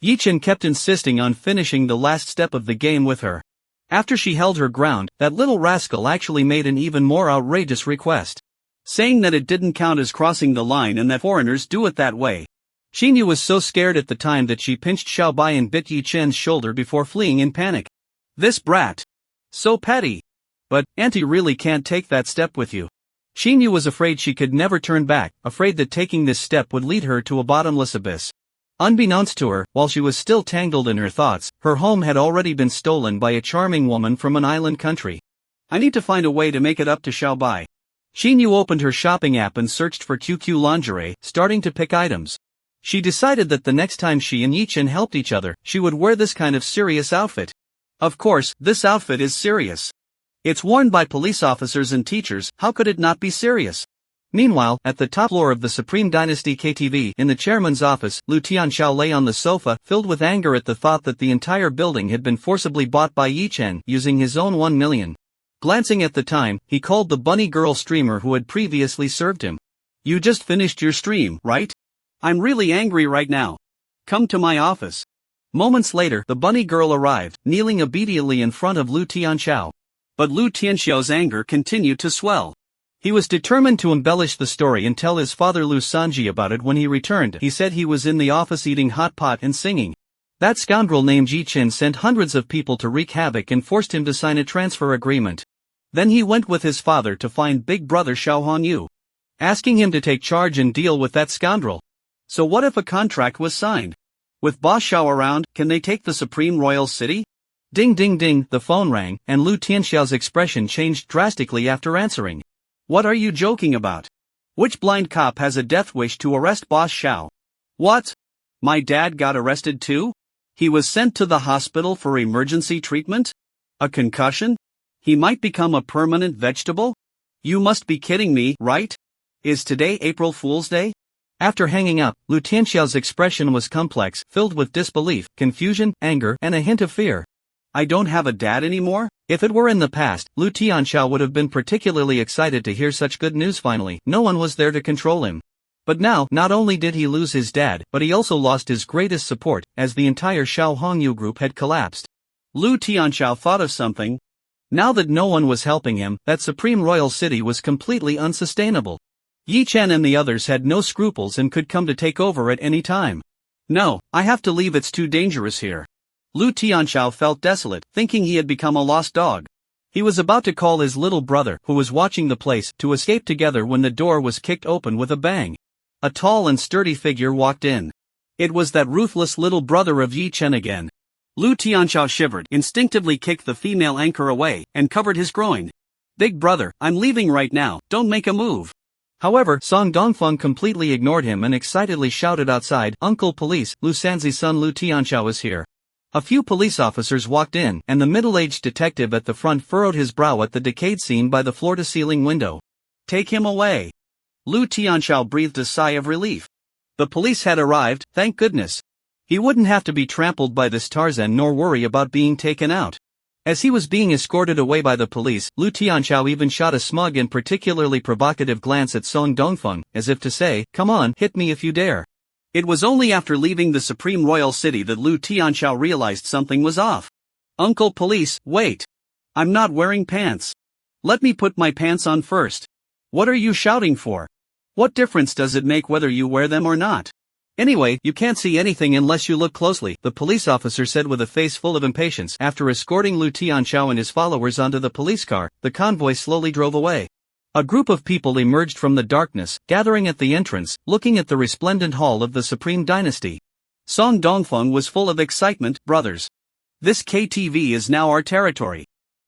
Yi Chen kept insisting on finishing the last step of the game with her. After she held her ground, that little rascal actually made an even more outrageous request, saying that it didn't count as crossing the line and that foreigners do it that way. Xinyu was so scared at the time that she pinched Xiaobai and bit Yi Chen's shoulder before fleeing in panic. This brat. So petty. But, Auntie really can't take that step with you. Xinyu was afraid she could never turn back, afraid that taking this step would lead her to a bottomless abyss. Unbeknownst to her, while she was still tangled in her thoughts, her home had already been stolen by a charming woman from an island country. I need to find a way to make it up to Xiaobai. Xinyu opened her shopping app and searched for QQ lingerie, starting to pick items. She decided that the next time she and Yichen helped each other, she would wear this kind of serious outfit. Of course, this outfit is serious. It's worn by police officers and teachers, how could it not be serious? Meanwhile, at the top floor of the Supreme Dynasty KTV, in the chairman's office, Lu Tianxiao lay on the sofa, filled with anger at the thought that the entire building had been forcibly bought by Yichen, using his own 1 million. Glancing at the time, he called the bunny girl streamer who had previously served him. You just finished your stream, right? I'm really angry right now. Come to my office. Moments later, the bunny girl arrived, kneeling obediently in front of Lu Tianxiao. But Lu Tianxiao's anger continued to swell. He was determined to embellish the story and tell his father Lu Sanji about it when he returned. He said he was in the office eating hot pot and singing. That scoundrel named Yichen sent hundreds of people to wreak havoc and forced him to sign a transfer agreement. Then he went with his father to find big brother Xiao Hongyu, asking him to take charge and deal with that scoundrel. So what if a contract was signed? With Boss Xiao around, can they take the Supreme Royal City? Ding ding ding, the phone rang, and Lu Tianxiao's expression changed drastically after answering. What are you joking about? Which blind cop has a death wish to arrest Boss Xiao? What? My dad got arrested too? He was sent to the hospital for emergency treatment? A concussion? He might become a permanent vegetable? You must be kidding me, right? Is today April Fool's Day? After hanging up, Lu Tianxiao's expression was complex, filled with disbelief, confusion, anger, and a hint of fear. I don't have a dad anymore? If it were in the past, Lu Tianxiao would have been particularly excited to hear such good news finally. No one was there to control him. But now, not only did he lose his dad, but he also lost his greatest support, as the entire Xiao Hongyu group had collapsed. Lu Tianxiao thought of something. Now that no one was helping him, that Supreme Royal City was completely unsustainable. Yichen and the others had no scruples and could come to take over at any time. No, I have to leave, it's too dangerous here. Lu Tianxiao felt desolate, thinking he had become a lost dog. He was about to call his little brother, who was watching the place, to escape together when the door was kicked open with a bang. A tall and sturdy figure walked in. It was that ruthless little brother of Yichen again. Lu Tianxiao shivered, instinctively kicked the female anchor away, and covered his groin. Big brother, I'm leaving right now, don't make a move. However, Song Dongfeng completely ignored him and excitedly shouted outside, Uncle Police, Lu Sanzi's son Lu Tianxiao is here. A few police officers walked in, and the middle-aged detective at the front furrowed his brow at the decayed scene by the floor-to-ceiling window. Take him away. Lu Tianxiao breathed a sigh of relief. The police had arrived, thank goodness. He wouldn't have to be trampled by this Tarzan nor worry about being taken out. As he was being escorted away by the police, Lu Tianxiao even shot a smug and particularly provocative glance at Song Dongfeng, as if to say, come on, hit me if you dare. It was only after leaving the Supreme Royal City that Lu Tianxiao realized something was off. Uncle Police, wait. I'm not wearing pants. Let me put my pants on first. What are you shouting for? What difference does it make whether you wear them or not? Anyway, you can't see anything unless you look closely, the police officer said with a face full of impatience. After escorting Lu Tianxiao and his followers onto the police car, the convoy slowly drove away. A group of people emerged from the darkness, gathering at the entrance, looking at the resplendent hall of the Supreme Dynasty. Song Dongfeng was full of excitement. Brothers. This KTV is now our territory.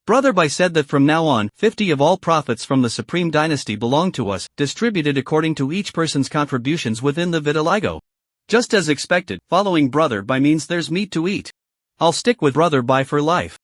Brother Bai said that from now on, 50 of all profits from the Supreme Dynasty belong to us, distributed according to each person's contributions within the vitiligo. Just as expected, following Brother Bai means there's meat to eat. I'll stick with Brother Bai for life.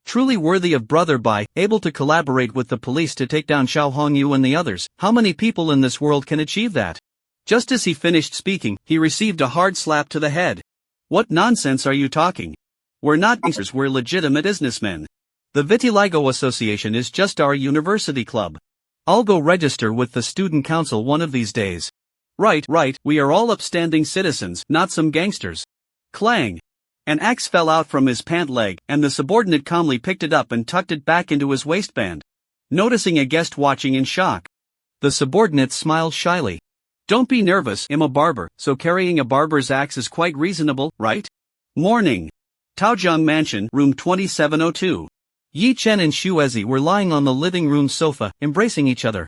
Truly worthy of Brother Bai, able to collaborate with the police to take down Xiao Hongyu and the others. How many people in this world can achieve that? Just as he finished speaking, he received a hard slap to the head. What nonsense are you talking? We're not gangsters, we're legitimate businessmen. The Vitiligo Association is just our university club. I'll go register with the student council one of these days. Right, we are all upstanding citizens, not some gangsters. Clang. An axe fell out from his pant leg, and the subordinate calmly picked it up and tucked it back into his waistband. Noticing a guest watching in shock, the subordinate smiled shyly. Don't be nervous, I'm a barber, so carrying a barber's axe is quite reasonable, right? Morning. Taojiang Mansion, room 2702. Yichen and Shuezi were lying on the living room sofa, embracing each other.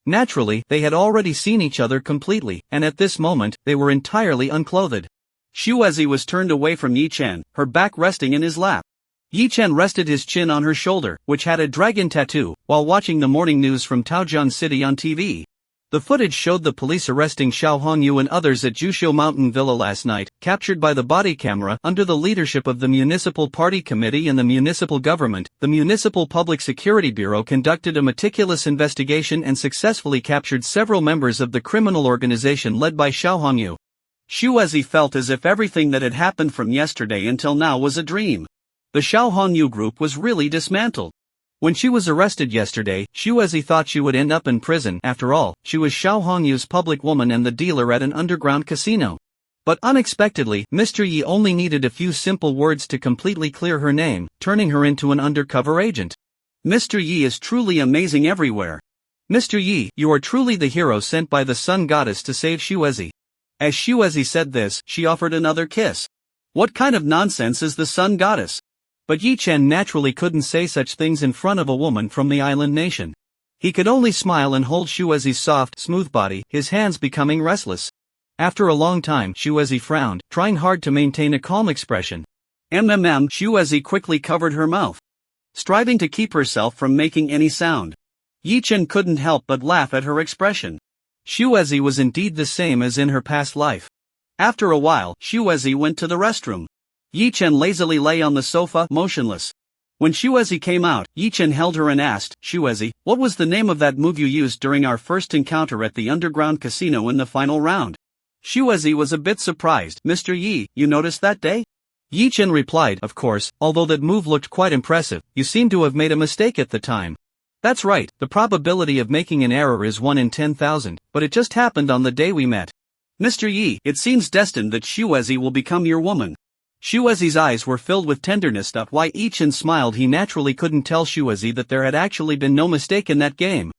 Naturally, they had already seen each other completely, and at this moment, they were entirely unclothed. Shuezi was turned away from Yi Chen, her back resting in his lap. Yi Chen rested his chin on her shoulder, which had a dragon tattoo, while watching the morning news from Taojian City on TV. The footage showed the police arresting Xiao Hongyu and others at Jushiu Mountain Villa last night, captured by the body camera under the leadership of the Municipal Party Committee and the municipal government. The Municipal Public Security Bureau conducted a meticulous investigation and successfully captured several members of the criminal organization led by Xiao Hongyu. Shuezi felt as if everything that had happened from yesterday until now was a dream. The Xiao Hongyu group was really dismantled. When she was arrested yesterday, Shuezi thought she would end up in prison. After all, she was Xiao Hongyu's public woman and the dealer at an underground casino. But unexpectedly, Mr. Yi only needed a few simple words to completely clear her name, turning her into an undercover agent. Mr. Yi is truly amazing everywhere. Mr. Yi, you are truly the hero sent by the sun goddess to save Shuezi. As Shuezi said this, she offered another kiss. What kind of nonsense is the sun goddess? But Yi Chen naturally couldn't say such things in front of a woman from the island nation. He could only smile and hold Shuezi's soft, smooth body, his hands becoming restless. After a long time, Shuezi frowned, trying hard to maintain a calm expression. Shuezi quickly covered her mouth, striving to keep herself from making any sound. Yi Chen couldn't help but laugh at her expression. Shuezi was indeed the same as in her past life. After a while, Shuezi went to the restroom. Yi Chen lazily lay on the sofa, motionless. When Shuezi came out, Yi Chen held her and asked, "Shuezi, what was the name of that move you used during our first encounter at the underground casino in the final round?" Shuezi was a bit surprised. "Mr. Yi, you noticed that day?" Yi Chen replied, "Of course, although that move looked quite impressive, you seem to have made a mistake at the time." "That's right, the probability of making an error is 1 in 10,000, but it just happened on the day we met." "Mr. Yi, it seems destined that Shuezi will become your woman." Shuezi's eyes were filled with tenderness. Why Yi Chen smiled. He naturally couldn't tell Shuezi that there had actually been no mistake in that game,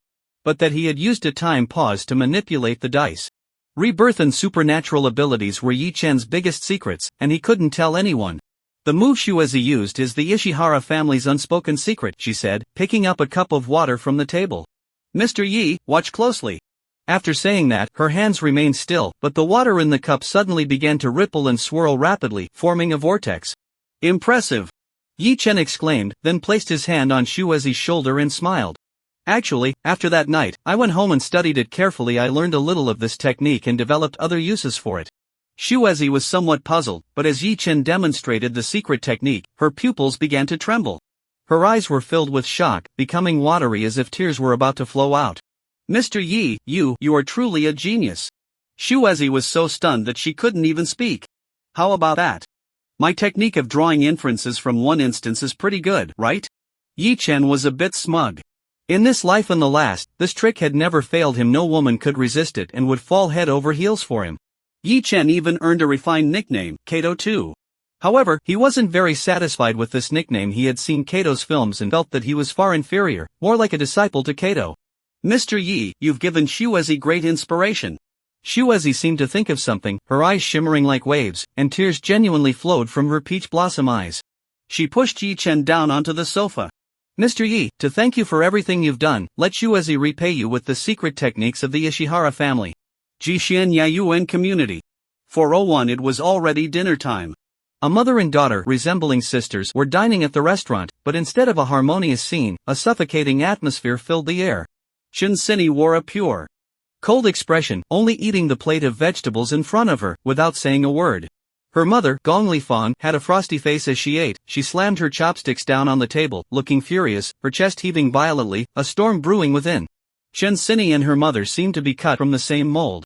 but that he had used a time pause to manipulate the dice. Rebirth and supernatural abilities were Yi Chen's biggest secrets, and he couldn't tell anyone. "The move Shuezi used is the Ishihara family's unspoken secret," she said, picking up a cup of water from the table. "Mr. Yi, watch closely." After saying that, her hands remained still, but the water in the cup suddenly began to ripple and swirl rapidly, forming a vortex. "Impressive!" Yi Chen exclaimed, then placed his hand on Shuezi's shoulder and smiled. "Actually, after that night, I went home and studied it carefully. I learned a little of this technique and developed other uses for it." Shuezi was somewhat puzzled, but as Yi Chen demonstrated the secret technique, her pupils began to tremble. Her eyes were filled with shock, becoming watery as if tears were about to flow out. "Mr. Yi, you are truly a genius." Shuezi was so stunned that she couldn't even speak. "How about that? My technique of drawing inferences from one instance is pretty good, right?" Yi Chen was a bit smug. In this life and the last, this trick had never failed him. No woman could resist it and would fall head over heels for him. Yi Chen even earned a refined nickname, Kato too. However, he wasn't very satisfied with this nickname. He had seen Kato's films and felt that he was far inferior, more like a disciple to Kato. "Mr. Yi, you've given Shuezi great inspiration." Shuezi seemed to think of something, her eyes shimmering like waves, and tears genuinely flowed from her peach blossom eyes. She pushed Yi Chen down onto the sofa. "Mr. Yi, to thank you for everything you've done, let Shuezi repay you with the secret techniques of the Ishihara family." Jishian Yayuan Community. 401. It was already dinner time. A mother and daughter, resembling sisters, were dining at the restaurant, but instead of a harmonious scene, a suffocating atmosphere filled the air. Chen Sini wore a pure, cold expression, only eating the plate of vegetables in front of her, without saying a word. Her mother, Gong Lifang, had a frosty face as she ate. She slammed her chopsticks down on the table, looking furious, her chest heaving violently, a storm brewing within. Chen Sini and her mother seemed to be cut from the same mold.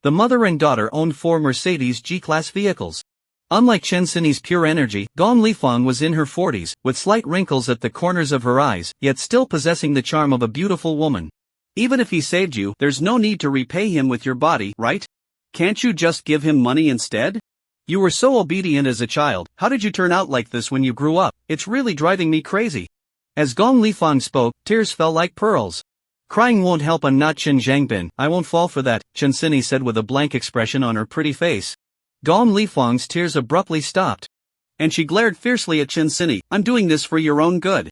The mother and daughter owned 4 Mercedes G-Class vehicles. Unlike Chen Sini's pure energy, Gong Lifang was in her 40s, with slight wrinkles at the corners of her eyes, yet still possessing the charm of a beautiful woman. "Even if he saved you, there's no need to repay him with your body, right? Can't you just give him money instead? You were so obedient as a child, how did you turn out like this when you grew up? It's really driving me crazy." As Gong Lifang spoke, tears fell like pearls. "Crying won't help. I'm not Chen Zhangbin. I won't fall for that," Chen Sini said with a blank expression on her pretty face. Gong Lifang's tears abruptly stopped, and she glared fiercely at Chen Sini. "I'm doing this for your own good.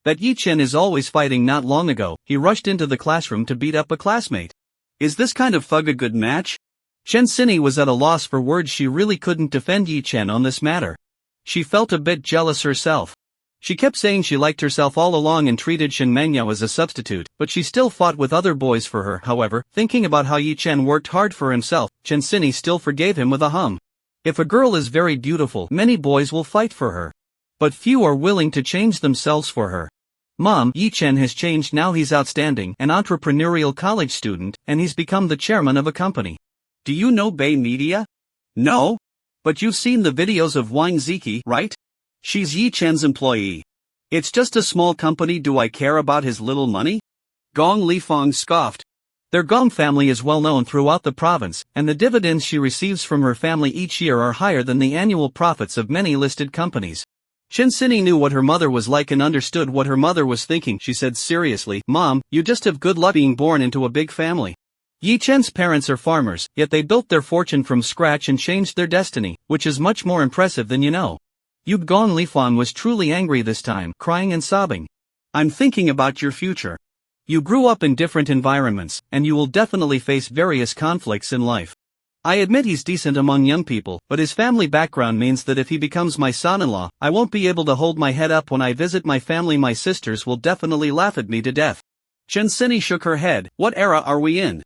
That Yi Chen is always fighting. Not long ago, he rushed into the classroom to beat up a classmate. Is this kind of thug a good match? Chen Xinyi was at a loss for words. She really couldn't defend Yi Chen on this matter. She felt a bit jealous herself. She kept saying she liked herself all along and treated Shen Mengyao as a substitute, but she still fought with other boys for her. However, thinking about how Yi Chen worked hard for himself, Chen Xinyi still forgave him with a hum. If a girl is very beautiful, many boys will fight for her. But few are willing to change themselves for her. Mom, Yi Chen has changed. Now he's outstanding, an entrepreneurial college student, and he's become the chairman of a company. Do you know Bay Media? No? But you've seen the videos of Wang Ziki, right? She's Yi Chen's employee. It's just a small company. Do I care about his little money? Gong Lifeng scoffed. Their Gong family is well known throughout the province, and the dividends she receives from her family each year are higher than the annual profits of many listed companies. Chen Xinyi knew what her mother was like and understood what her mother was thinking. She said seriously, Mom, you just have good luck being born into a big family. Yi Chen's parents are farmers, yet they built their fortune from scratch and changed their destiny, which is much more impressive than you know. Yub Gong Lifeng was truly angry this time, crying and sobbing. I'm thinking about your future. You grew up in different environments, and you will definitely face various conflicts in life. I admit he's decent among young people, but his family background means that if he becomes my son-in-law, I won't be able to hold my head up when I visit my family. My sisters will definitely laugh at me to death. Chen Xinyi shook her head. What era are we in?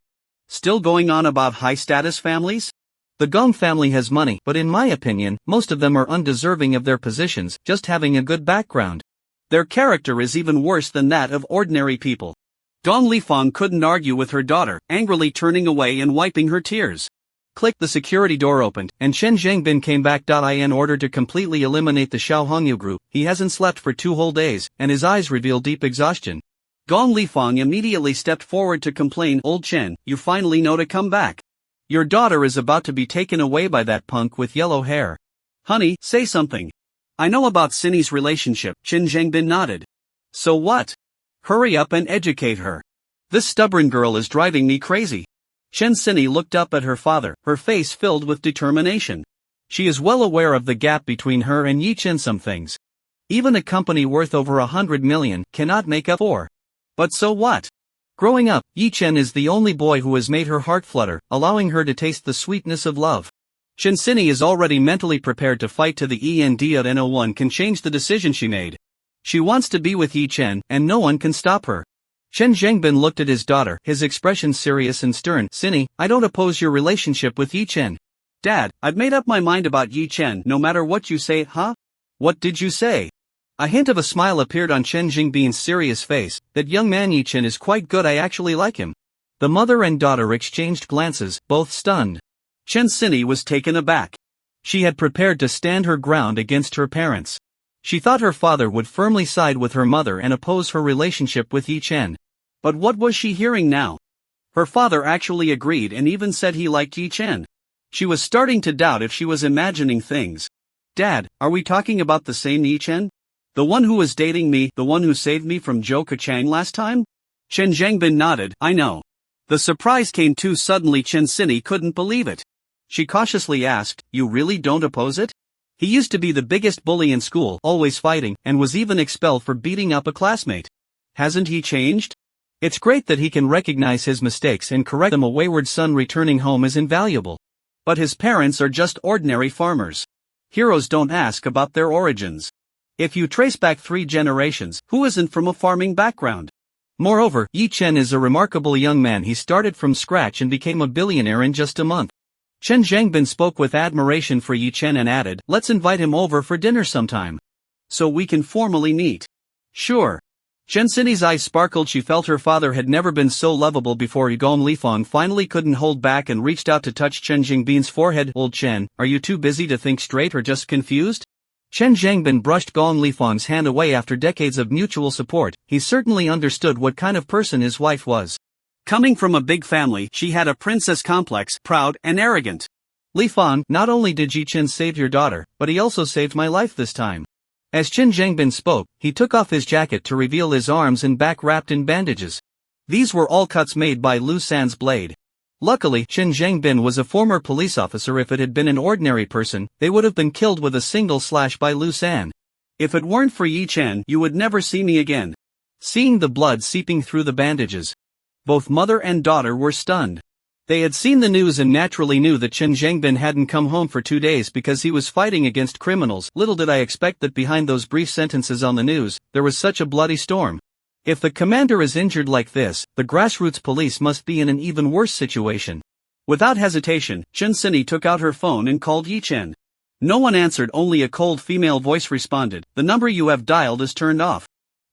Still going on about high-status families? The Gong family has money, but in my opinion, most of them are undeserving of their positions, just having a good background. Their character is even worse than that of ordinary people. Gong Lifeng couldn't argue with her daughter, angrily turning away and wiping her tears. Click. The security door opened, and Chen Zhangbin came back. In order to completely eliminate the Xiao Hongyu group, he hasn't slept for 2 whole days, and his eyes reveal deep exhaustion. Gong Lifeng immediately stepped forward to complain. Old Chen, you finally know to come back. Your daughter is about to be taken away by that punk with yellow hair. Honey, say something. I know about Xinyi's relationship. Chen Zhangbin nodded. So what? Hurry up and educate her. This stubborn girl is driving me crazy. Chen Xinyi looked up at her father, her face filled with determination. She is well aware of the gap between her and Yi Chen. Some things even a company worth over 100 million cannot make up for. But so what? Growing up, Yi Chen is the only boy who has made her heart flutter, allowing her to taste the sweetness of love. Chen Xinyi is already mentally prepared to fight to the end. No one can change the decision she made. She wants to be with Yi Chen, and no one can stop her. Chen Zhangbin looked at his daughter, his expression serious and stern. Xinyi, I don't oppose your relationship with Yi Chen. Dad, I've made up my mind about Yi Chen no matter what you say. Huh? What did you say? A hint of a smile appeared on Chen Zhangbin's serious face. That young man Yi Chen is quite good. I actually like him. The mother and daughter exchanged glances, both stunned. Chen Xinyi was taken aback. She had prepared to stand her ground against her parents. She thought her father would firmly side with her mother and oppose her relationship with Yi Chen. But what was she hearing now? Her father actually agreed and even said he liked Yi Chen. She was starting to doubt if she was imagining things. Dad, are we talking about the same Yi Chen? The one who was dating me, the one who saved me from Zhou Kechang last time? Chen Zhangbin nodded. I know. The surprise came too suddenly. Chen Xinyi couldn't believe it. She cautiously asked, you really don't oppose it? He used to be the biggest bully in school, always fighting, and was even expelled for beating up a classmate. Hasn't he changed? It's great that he can recognize his mistakes and correct them. A wayward son returning home is invaluable. But his parents are just ordinary farmers. Heroes don't ask about their origins. If you trace back 3 generations, who isn't from a farming background? Moreover, Yi Chen is a remarkable young man. He started from scratch and became a billionaire in just a month. Chen Zhangbin spoke with admiration for Yi Chen and added, let's invite him over for dinner sometime. So we can formally meet. Sure. Chen Xinyi's eyes sparkled. She felt her father had never been so lovable before. Gong Lifeng finally couldn't hold back and reached out to touch Chen Zhangbin's forehead. Old Chen, are you too busy to think straight or just confused? Chen Zhangbin brushed Gong Lifeng's hand away. After decades of mutual support, he certainly understood what kind of person his wife was. Coming from a big family, she had a princess complex, proud and arrogant. Lifeng, not only did Yi Chen save your daughter, but he also saved my life this time. As Chen Zhangbin spoke, he took off his jacket to reveal his arms and back wrapped in bandages. These were all cuts made by Lu San's blade. Luckily, Chen Zhangbin was a former police officer. If it had been an ordinary person, they would have been killed with a single slash by Lu San. If it weren't for Yi Chen, you would never see me again. Seeing the blood seeping through the bandages, both mother and daughter were stunned. They had seen the news and naturally knew that Chen Zhengbin hadn't come home for 2 days because he was fighting against criminals. Little did I expect that behind those brief sentences on the news, there was such a bloody storm. If the commander is injured like this, the grassroots police must be in an even worse situation. Without hesitation, Chen Sini took out her phone and called Yi Chen. No one answered, only a cold female voice responded. The number you have dialed is turned off.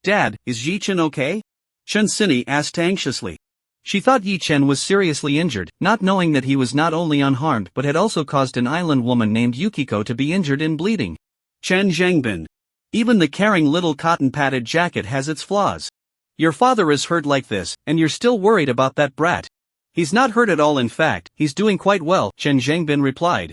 Dad, is Yi Chen okay? Chen Sini asked anxiously. She thought Yi Chen was seriously injured, not knowing that he was not only unharmed but had also caused an island woman named Yukiko to be injured and bleeding. Chen Zhengbin. Even the caring little cotton-padded jacket has its flaws. Your father is hurt like this, and you're still worried about that brat. He's not hurt at all, in fact, he's doing quite well, Chen Zhengbin replied.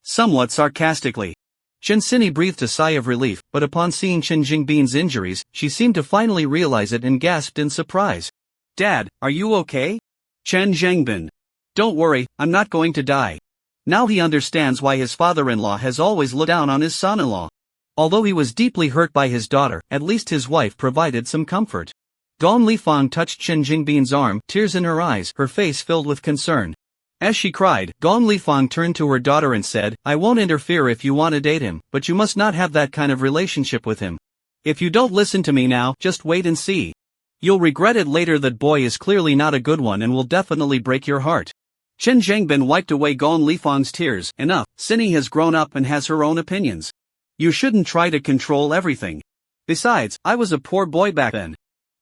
Somewhat sarcastically. Chen Sini breathed a sigh of relief, but upon seeing Chen Jingbin's injuries, she seemed to finally realize it and gasped in surprise. Dad, are you okay? Chen Zhengbin. Don't worry, I'm not going to die. Now he understands why his father-in-law has always looked down on his son-in-law. Although he was deeply hurt by his daughter, at least his wife provided some comfort. Gong Lifang touched Chen Jingbin's arm, tears in her eyes, her face filled with concern. As she cried, Gong Lifang turned to her daughter and said, I won't interfere if you want to date him, but you must not have that kind of relationship with him. If you don't listen to me now, just wait and see. You'll regret it later. That boy is clearly not a good one and will definitely break your heart. Chen Zhengbin wiped away Gong Lifang's tears. Enough, Sini has grown up and has her own opinions. You shouldn't try to control everything. Besides, I was a poor boy back then.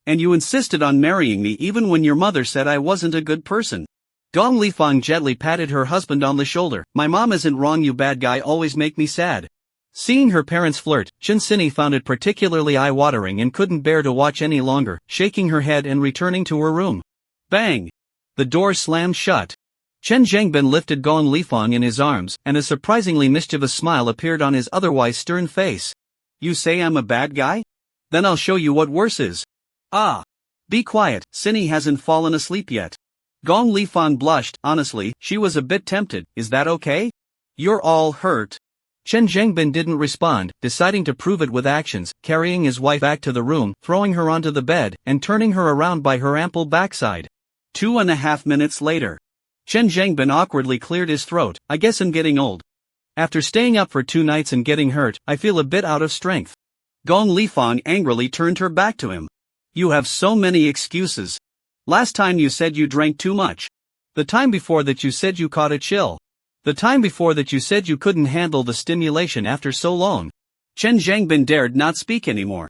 And you insisted on marrying me even when your mother said I wasn't a good person. Gong Lifang gently patted her husband on the shoulder. My mom isn't wrong, you bad guy always make me sad. Seeing her parents flirt, Chen Sini found it particularly eye-watering and couldn't bear to watch any longer, shaking her head and returning to her room. Bang! The door slammed shut. Chen Zhengbin lifted Gong Lifang in his arms, and a surprisingly mischievous smile appeared on his otherwise stern face. You say I'm a bad guy? Then I'll show you what worse is. Ah! Be quiet, Sini hasn't fallen asleep yet. Gong Lifang blushed. Honestly, she was a bit tempted. Is that okay? You're all hurt. Chen Zhengbin didn't respond, deciding to prove it with actions, carrying his wife back to the room, throwing her onto the bed, and turning her around by her ample backside. 2.5 minutes later. Chen Zhengbin awkwardly cleared his throat. I guess I'm getting old. After staying up for 2 nights and getting hurt, I feel a bit out of strength. Gong Lifang angrily turned her back to him. You have so many excuses. Last time you said you drank too much. The time before that you said you caught a chill. The time before that you said you couldn't handle the stimulation after so long. Chen Zhengbin dared not speak anymore.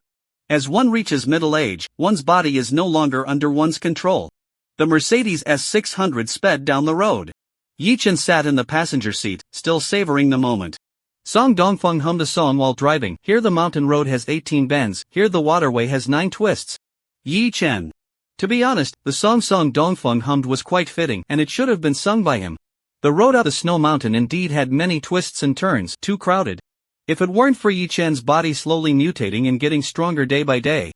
As one reaches middle age, one's body is no longer under one's control. The Mercedes S600 sped down the road. Yi Chen sat in the passenger seat, still savoring the moment. Song Dongfeng hummed a song while driving. Here the mountain road has 18 bends, here the waterway has 9 twists. Yi Chen. To be honest, the song Song Dongfeng hummed was quite fitting, and it should have been sung by him. The road up the snow mountain indeed had many twists and turns, too crowded. If it weren't for Yi Chen's body slowly mutating and getting stronger day by day,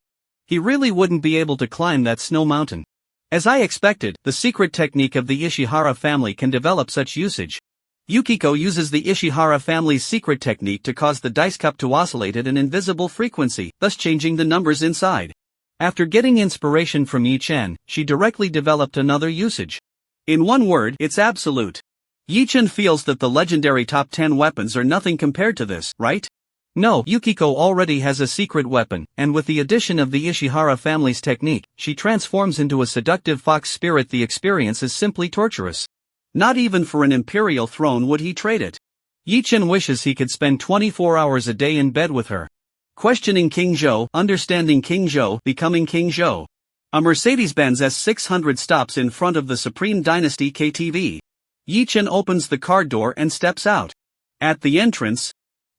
he really wouldn't be able to climb that snow mountain. As I expected, the secret technique of the Ishihara family can develop such usage. Yukiko uses the Ishihara family's secret technique to cause the dice cup to oscillate at an invisible frequency, thus changing the numbers inside. After getting inspiration from Yi Chen, she directly developed another usage. In one word, it's absolute. Yi Chen feels that the legendary top 10 weapons are nothing compared to this, right? No, Yukiko already has a secret weapon, and with the addition of the Ishihara family's technique, she transforms into a seductive fox spirit. The experience is simply torturous. Not even for an imperial throne would he trade it. Yi Chen wishes he could spend 24 hours a day in bed with her. Questioning King Zhou, understanding King Zhou, becoming King Zhou. A Mercedes-Benz S600 stops in front of the Supreme Dynasty KTV. Yi Chen opens the car door and steps out. At the entrance,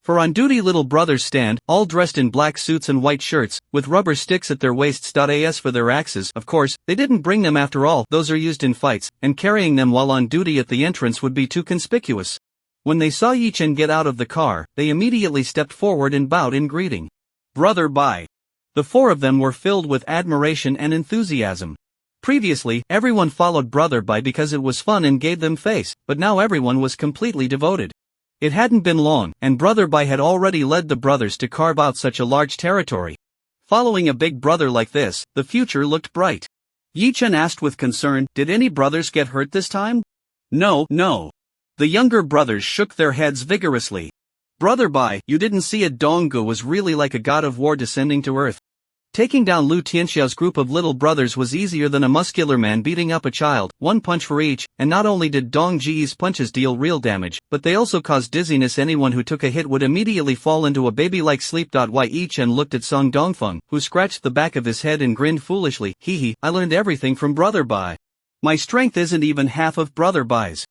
for on-duty little brothers stand, all dressed in black suits and white shirts, with rubber sticks at their waists. As for their axes, of course, they didn't bring them after all, those are used in fights, and carrying them while on duty at the entrance would be too conspicuous. When they saw Yi Chen get out of the car, they immediately stepped forward and bowed in greeting. Brother Bai. The 4 of them were filled with admiration and enthusiasm. Previously, everyone followed Brother Bai because it was fun and gave them face, but now everyone was completely devoted. It hadn't been long, and Brother Bai had already led the brothers to carve out such a large territory. Following a big brother like this, the future looked bright. Yi Chen asked with concern, did any brothers get hurt this time? No. The younger brothers shook their heads vigorously. Brother Bai, you didn't see it. Donggu was really like a god of war descending to earth. Taking down Lu Tianxiao's group of little brothers was easier than a muscular man beating up a child, one punch for each, and not only did Dong Ji's punches deal real damage, but they also caused dizziness. Anyone who took a hit would immediately fall into a baby-like sleep. Yi Chen looked at Song Dongfeng, who scratched the back of his head and grinned foolishly. Hee, I learned everything from Brother Bai. My strength isn't even half of Brother Bai's.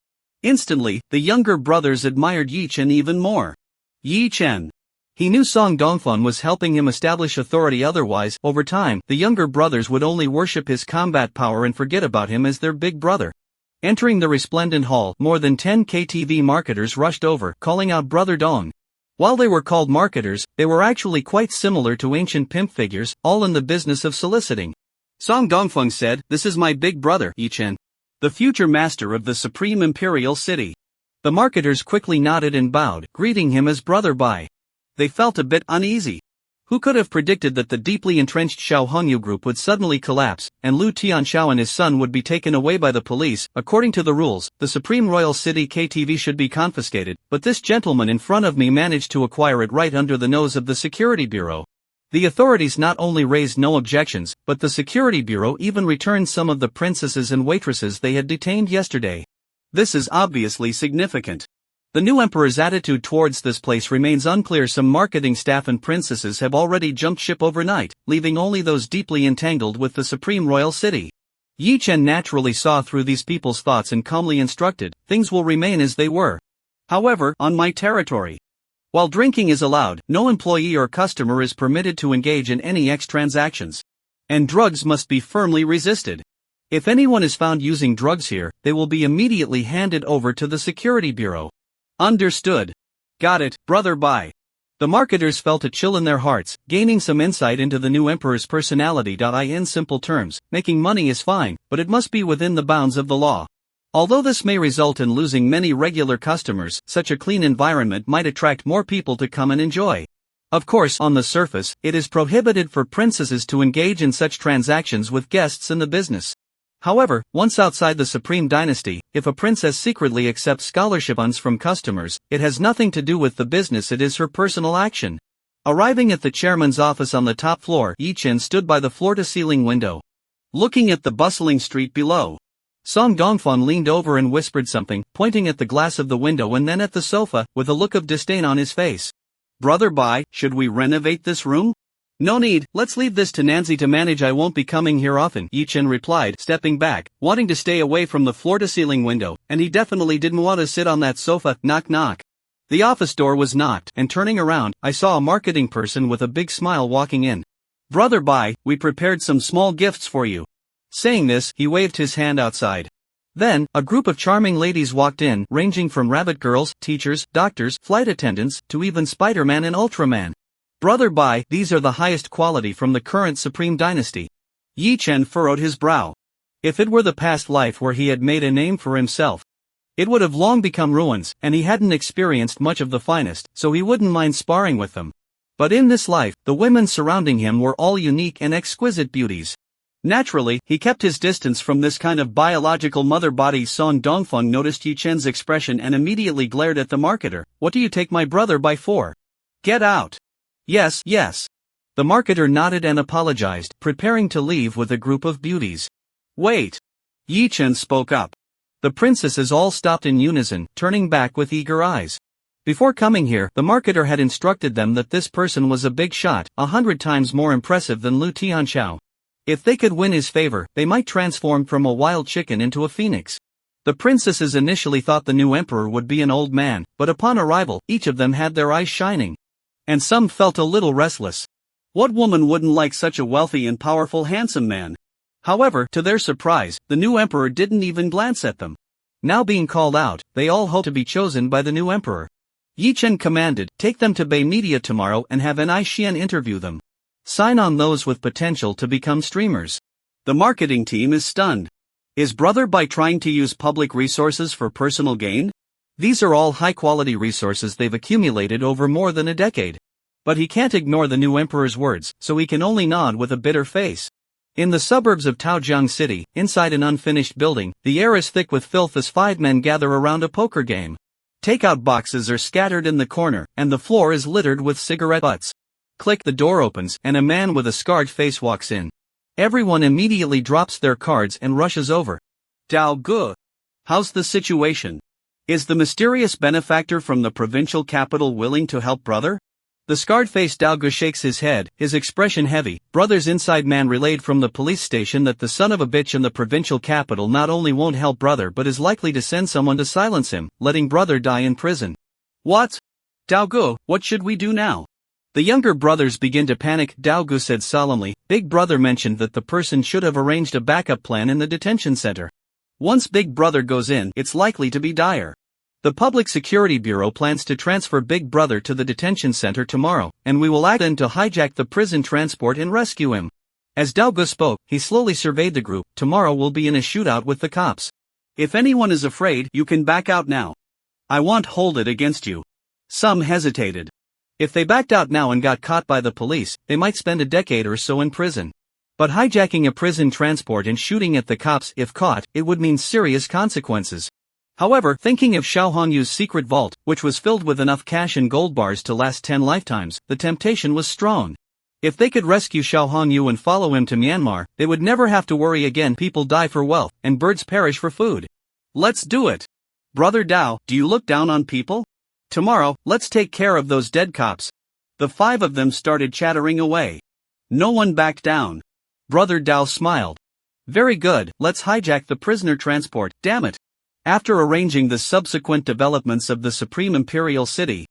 Instantly, the younger brothers admired Yi Chen even more. Yi Chen. He knew Song Dongfeng was helping him establish authority, otherwise, over time, the younger brothers would only worship his combat power and forget about him as their big brother. Entering the resplendent hall, more than 10 KTV marketers rushed over, calling out Brother Dong. While they were called marketers, they were actually quite similar to ancient pimp figures, all in the business of soliciting. Song Dongfeng said, this is my big brother, Yi Chen, the future master of the Supreme Imperial City. The marketers quickly nodded and bowed, greeting him as Brother Bai. They felt a bit uneasy. Who could have predicted that the deeply entrenched Xiao Hongyu group would suddenly collapse, and Lu Tianxiao and his son would be taken away by the police? According to the rules, the Supreme Royal City KTV should be confiscated, but this gentleman in front of me managed to acquire it right under the nose of the Security Bureau. The authorities not only raised no objections, but the Security Bureau even returned some of the princesses and waitresses they had detained yesterday. This is obviously significant. The new emperor's attitude towards this place remains unclear. Some marketing staff and princesses have already jumped ship overnight, leaving only those deeply entangled with the Supreme Royal City. Yi Chen naturally saw through these people's thoughts and calmly instructed, things will remain as they were. However, on my territory, while drinking is allowed, no employee or customer is permitted to engage in any X transactions. And drugs must be firmly resisted. If anyone is found using drugs here, they will be immediately handed over to the Security Bureau. Understood. Got it, Brother Bai. The marketers felt a chill in their hearts, gaining some insight into the new emperor's personality. In simple terms, making money is fine, but it must be within the bounds of the law. Although this may result in losing many regular customers, such a clean environment might attract more people to come and enjoy. Of course, on the surface, it is prohibited for princesses to engage in such transactions with guests in the business. However, once outside the Supreme Dynasty, if a princess secretly accepts scholarship funds from customers, it has nothing to do with the business, it is her personal action. Arriving at the chairman's office on the top floor, Yi Chen stood by the floor-to-ceiling window, looking at the bustling street below. Song Dongfeng leaned over and whispered something, pointing at the glass of the window and then at the sofa, with a look of disdain on his face. Brother Bai, should we renovate this room? No need, let's leave this to Nancy to manage. I won't be coming here often, Yi Chen replied, stepping back, wanting to stay away from the floor-to-ceiling window, and he definitely didn't want to sit on that sofa. Knock knock. The office door was knocked, and turning around, I saw a marketing person with a big smile walking in. Brother Bai, we prepared some small gifts for you. Saying this, he waved his hand outside. Then, a group of charming ladies walked in, ranging from rabbit girls, teachers, doctors, flight attendants, to even Spider-Man and Ultraman. Brother Bai, these are the highest quality from the current Supreme Dynasty. Yi Chen furrowed his brow. If it were the past life where he had made a name for himself, it would have long become ruins, and he hadn't experienced much of the finest, so he wouldn't mind sparring with them. But in this life, the women surrounding him were all unique and exquisite beauties. Naturally, he kept his distance from this kind of biological mother body. Song Dongfeng noticed Yi Chen's expression and immediately glared at the marketer. What do you take my brother Bai for? Get out. Yes. The marketer nodded and apologized, preparing to leave with a group of beauties. Wait. Yi Chen spoke up. The princesses all stopped in unison, turning back with eager eyes. Before coming here, the marketer had instructed them that this person was a big shot, 100 times more impressive than Lu Tianxiao. If they could win his favor, they might transform from a wild chicken into a phoenix. The princesses initially thought the new emperor would be an old man, but upon arrival, each of them had their eyes shining. And some felt a little restless. What woman wouldn't like such a wealthy and powerful handsome man? However, to their surprise, the new emperor didn't even glance at them. Now being called out, they all hoped to be chosen by the new emperor. Yi Chen commanded, take them to Bay Media tomorrow and have An Xian interview them. Sign on those with potential to become streamers. The marketing team is stunned. Is Brother Bai trying to use public resources for personal gain? These are all high-quality resources they've accumulated over more than a decade. But he can't ignore the new emperor's words, so he can only nod with a bitter face. In the suburbs of Taojiang City, inside an unfinished building, the air is thick with filth as 5 men gather around a poker game. Takeout boxes are scattered in the corner, and the floor is littered with cigarette butts. Click, the door opens, and a man with a scarred face walks in. Everyone immediately drops their cards and rushes over. Dao Gu. How's the situation? Is the mysterious benefactor from the provincial capital willing to help brother? The scarred-faced Dao Gu shakes his head, his expression heavy. Brother's inside man relayed from the police station that the son of a bitch in the provincial capital not only won't help brother but is likely to send someone to silence him, letting brother die in prison. What? Dao Gu, what should we do now? The younger brothers begin to panic. Dao Gu said solemnly, Big Brother mentioned that the person should have arranged a backup plan in the detention center. Once Big Brother goes in, it's likely to be dire. The Public Security Bureau plans to transfer Big Brother to the detention center tomorrow, and we will act in to hijack the prison transport and rescue him. As Dao Gu spoke, he slowly surveyed the group. Tomorrow we'll be in a shootout with the cops. If anyone is afraid, you can back out now. I won't hold it against you. Some hesitated. If they backed out now and got caught by the police, they might spend a decade or so in prison. But hijacking a prison transport and shooting at the cops, if caught, it would mean serious consequences. However, thinking of Xiao Hongyu's secret vault, which was filled with enough cash and gold bars to last 10 lifetimes, the temptation was strong. If they could rescue Xiao Hongyu and follow him to Myanmar, they would never have to worry again. People die for wealth, and birds perish for food. Let's do it. Brother Dao, do you look down on people? Tomorrow, let's take care of those dead cops. The 5 of them started chattering away. No one backed down. Brother Dao smiled. Very good, let's hijack the prisoner transport, damn it. After arranging the subsequent developments of the Supreme Imperial City,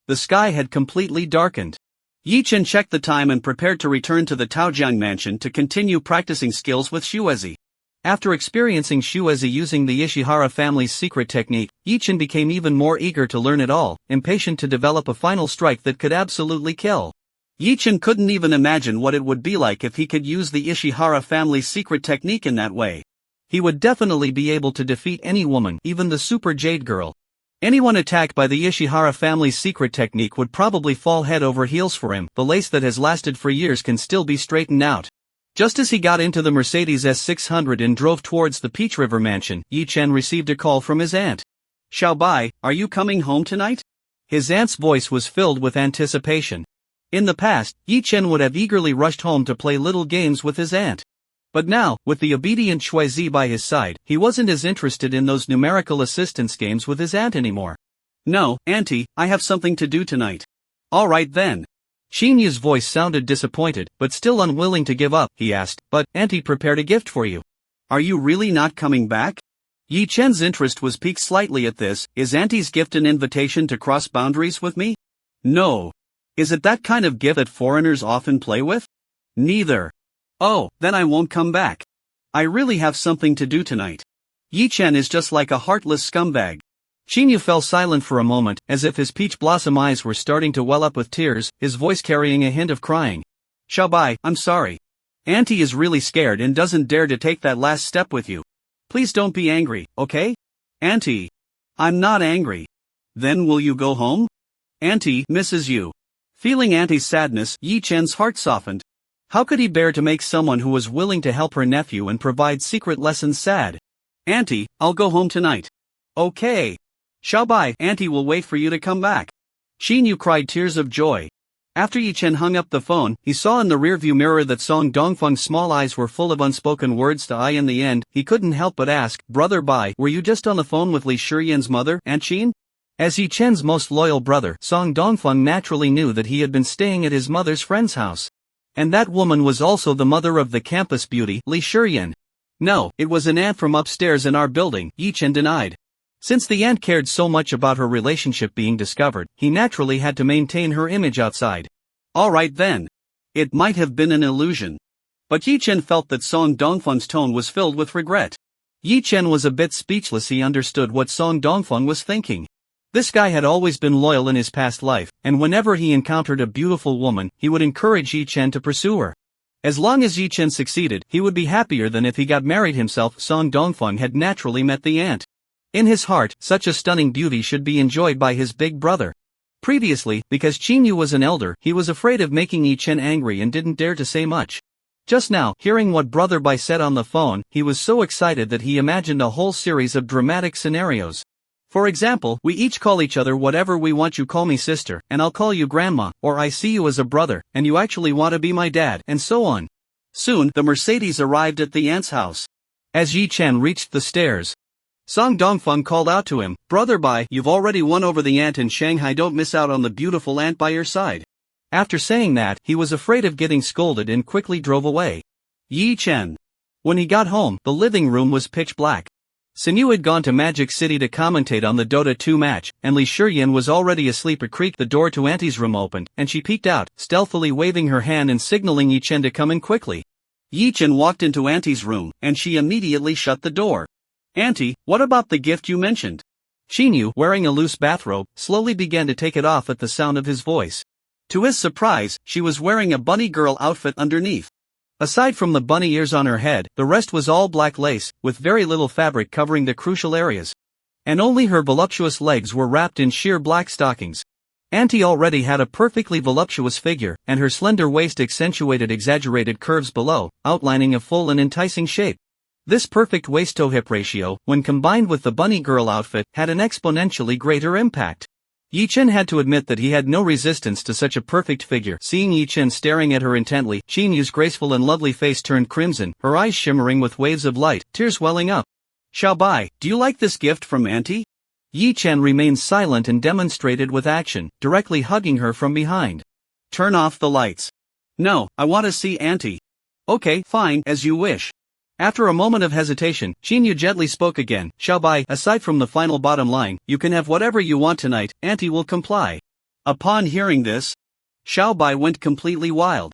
the sky had completely darkened. Yi Chen checked the time and prepared to return to the Taojiang mansion to continue practicing skills with Shuezi. After experiencing Shuezi using the Ishihara family's secret technique, Yi Chen became even more eager to learn it all, impatient to develop a final strike that could absolutely kill. Yi Chen couldn't even imagine what it would be like if he could use the Ishihara family's secret technique in that way. He would definitely be able to defeat any woman, even the Super Jade Girl. Anyone attacked by the Ishihara family's secret technique would probably fall head over heels for him. The lace that has lasted for years can still be straightened out. Just as he got into the Mercedes S600 and drove towards the Peach River mansion, Yi Chen received a call from his aunt. Xiao Bai, are you coming home tonight? His aunt's voice was filled with anticipation. In the past, Yi Chen would have eagerly rushed home to play little games with his aunt. But now, with the obedient Shuizi by his side, he wasn't as interested in those numerical assistance games with his aunt anymore. No, Auntie, I have something to do tonight. All right then. Xin Yu's voice sounded disappointed, but still unwilling to give up. He asked, but Auntie prepared a gift for you. Are you really not coming back? Yi Chen's interest was piqued slightly at this. Is Auntie's gift an invitation to cross boundaries with me? No. Is it that kind of gift that foreigners often play with? Neither. Oh, then I won't come back. I really have something to do tonight. Yi Chen is just like a heartless scumbag. Xin Yu fell silent for a moment, as if his peach blossom eyes were starting to well up with tears, his voice carrying a hint of crying. Xiao Bai, I'm sorry. Auntie is really scared and doesn't dare to take that last step with you. Please don't be angry, okay? Auntie. I'm not angry. Then will you go home? Auntie misses you. Feeling Auntie's sadness, Yi Chen's heart softened. How could he bear to make someone who was willing to help her nephew and provide secret lessons sad? Auntie, I'll go home tonight. Okay. Xiao Bai, Auntie will wait for you to come back. Xin Yu cried tears of joy. After Yi Chen hung up the phone, he saw in the rearview mirror that Song Dongfeng's small eyes were full of unspoken words to I. In the end, he couldn't help but ask, Brother Bai, were you just on the phone with Li Shiyan's mother, Aunt Xin? As Yi Chen's most loyal brother, Song Dongfeng naturally knew that he had been staying at his mother's friend's house. And that woman was also the mother of the campus beauty, Li Shiyan. No, it was an aunt from upstairs in our building, Yi Chen denied. Since the aunt cared so much about her relationship being discovered, he naturally had to maintain her image outside. All right then. It might have been an illusion. But Yi Chen felt that Song Dongfeng's tone was filled with regret. Yi Chen was a bit speechless. He understood what Song Dongfeng was thinking. This guy had always been loyal in his past life, and whenever he encountered a beautiful woman, he would encourage Yi Chen to pursue her. As long as Yi Chen succeeded, he would be happier than if he got married himself. Song Dongfeng had naturally met the aunt. In his heart, such a stunning beauty should be enjoyed by his big brother. Previously, because Chinyu was an elder, he was afraid of making Yi-chen angry and didn't dare to say much. Just now, hearing what Brother Bai said on the phone, he was so excited that he imagined a whole series of dramatic scenarios. For example, we each call each other whatever we want. You call me sister, and I'll call you grandma, or I see you as a brother, and you actually want to be my dad, and so on. Soon, the Mercedes arrived at the aunt's house. As Yi-chen reached the stairs, Song Dongfeng called out to him, "Brother Bai, you've already won over the aunt in Shanghai. Don't miss out on the beautiful aunt by your side." After saying that, he was afraid of getting scolded and quickly drove away. Yi-chen. When he got home, the living room was pitch black. Sinyu had gone to Magic City to commentate on the Dota 2 match, and Li Shiyan was already asleep. A creak, the door to Auntie's room opened, and she peeked out, stealthily waving her hand and signaling Yi-chen to come in quickly. Yi-chen walked into Auntie's room, and she immediately shut the door. "Auntie, what about the gift you mentioned?" Chinyu, wearing a loose bathrobe, slowly began to take it off at the sound of his voice. To his surprise, she was wearing a bunny girl outfit underneath. Aside from the bunny ears on her head, the rest was all black lace, with very little fabric covering the crucial areas. And only her voluptuous legs were wrapped in sheer black stockings. Auntie already had a perfectly voluptuous figure, and her slender waist accentuated exaggerated curves below, outlining a full and enticing shape. This perfect waist-to-hip ratio, when combined with the bunny girl outfit, had an exponentially greater impact. Yi-chen had to admit that he had no resistance to such a perfect figure. Seeing Yi-chen staring at her intently, Chinyu's graceful and lovely face turned crimson, her eyes shimmering with waves of light, tears welling up. "Xiaobai, do you like this gift from Auntie?" Yi-chen remained silent and demonstrated with action, directly hugging her from behind. "Turn off the lights." "No, I want to see Auntie." "Okay, fine, As you wish." After a moment of hesitation, Chinyu gently spoke again. "Xiaobai, aside from the final bottom line, you can have whatever you want tonight, Auntie will comply." Upon hearing this, Xiaobai went completely wild.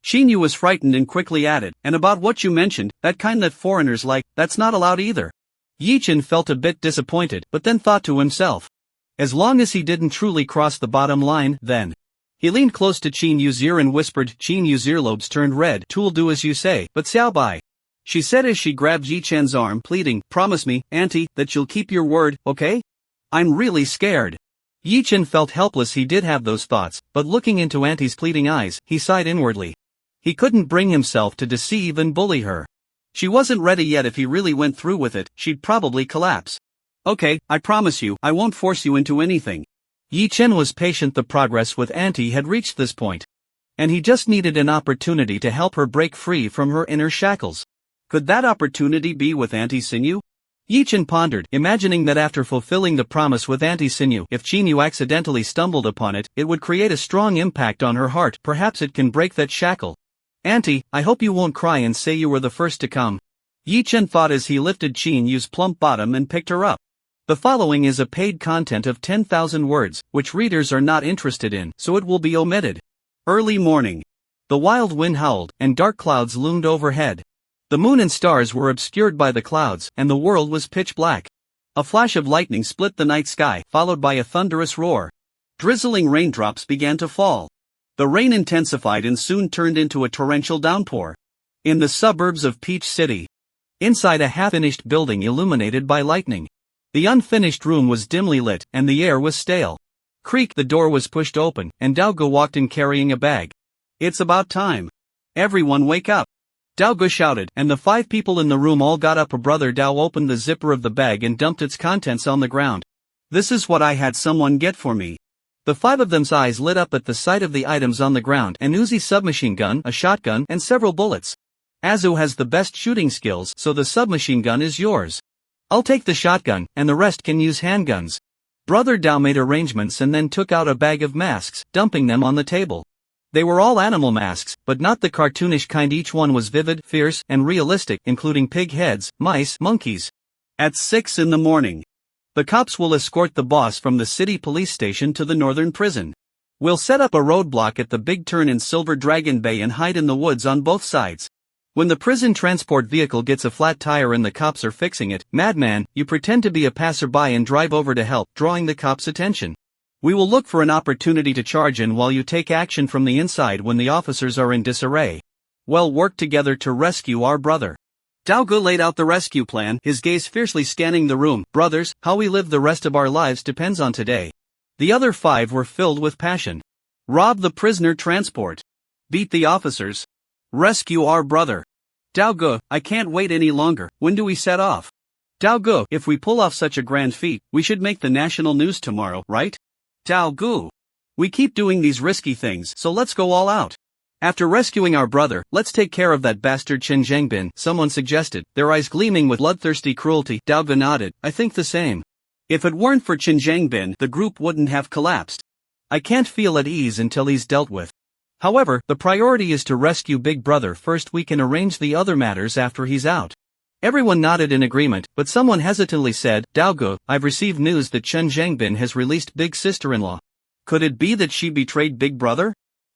Chinyu was frightened and quickly added, "And about what you mentioned, that kind that foreigners like, that's not allowed either." Yi-chen felt a bit disappointed, but then thought to himself, as long as he didn't truly cross the bottom line, then. He leaned close to Chinyu's ear and whispered. Chinyu's earlobes turned red. "'Two'll do as you say, but Xiaobai," she said as she grabbed Yi-chen's arm, pleading, "Promise me, Auntie, that you'll keep your word, okay? I'm really scared." Yi-chen felt helpless. He did have those thoughts, but looking into Auntie's pleading eyes, he sighed inwardly. He couldn't bring himself to deceive and bully her. She wasn't ready yet. If he really went through with it, she'd probably collapse. "Okay, I promise you, I won't force you into anything." Yi-chen was patient. The progress with Auntie had reached this point, and he just needed an opportunity to help her break free from her inner shackles. Could that opportunity be with Auntie Sinyu? Yi-chen pondered, imagining that after fulfilling the promise with Auntie Sinyu, if Chinyu accidentally stumbled upon it, it would create a strong impact on her heart. Perhaps it can break that shackle. "Auntie, I hope you won't cry and say you were the first to come," Yi-chen thought as he lifted Chinyu's plump bottom and picked her up. The following is a paid content of 10,000 words, which readers are not interested in, so it will be omitted. Early morning. The wild wind howled, and dark clouds loomed overhead. The moon and stars were obscured by the clouds, and the world was pitch black. A flash of lightning split the night sky, followed by a thunderous roar. Drizzling raindrops began to fall. The rain intensified and soon turned into a torrential downpour. In the suburbs of Peach City, inside a half-finished building illuminated by lightning, the unfinished room was dimly lit, and the air was stale. Creak, the door was pushed open, and Daoge walked in carrying a bag. "It's about time. Everyone wake up," Daoge shouted, and the 5 people in the room all got up. Brother Dao opened the zipper of the bag and dumped its contents on the ground. "This is what I had someone get for me." The 5 of them's eyes lit up at the sight of the items on the ground: an Uzi submachine gun, a shotgun, and several bullets. "Azu has the best shooting skills, so the submachine gun is yours. I'll take the shotgun, and the rest can use handguns." Brother Dao made arrangements and then took out a bag of masks, dumping them on the table. They were all animal masks, but not the cartoonish kind. Each one was vivid, fierce, and realistic, including pig heads, mice, monkeys. At 6 in the morning. The cops will escort the boss from the city police station to the northern prison. We'll set up a roadblock at the big turn in Silver Dragon Bay and hide in the woods on both sides. When the prison transport vehicle gets a flat tire and the cops are fixing it, madman, you pretend to be a passerby and drive over to help, drawing the cops' attention. We will look for an opportunity to charge in while you take action from the inside when the officers are in disarray. Well, work together to rescue our brother. Dao Ge laid out the rescue plan, his gaze fiercely scanning the room. Brothers, how we live the rest of our lives depends on today. The other 5 were filled with passion. Rob the prisoner transport. Beat the officers. Rescue our brother. Dao Ge, I can't wait any longer, when do we set off? Dao Ge, if we pull off such a grand feat, we should make the national news tomorrow, right? Dao Ge. We keep doing these risky things, so let's go all out. After rescuing our brother, let's take care of that bastard Chen Zhangbin, someone suggested, their eyes gleaming with bloodthirsty cruelty. Dao Ge nodded, I think the same. If it weren't for Chen Zhangbin, the group wouldn't have collapsed. I can't feel at ease until he's dealt with. However, the priority is to rescue Big Brother first. We can arrange the other matters after he's out. Everyone nodded in agreement, but someone hesitantly said, Dao Ge, I've received news that Chen Zhangbin has released Big Sister-in-law. Could it be that she betrayed Big Brother?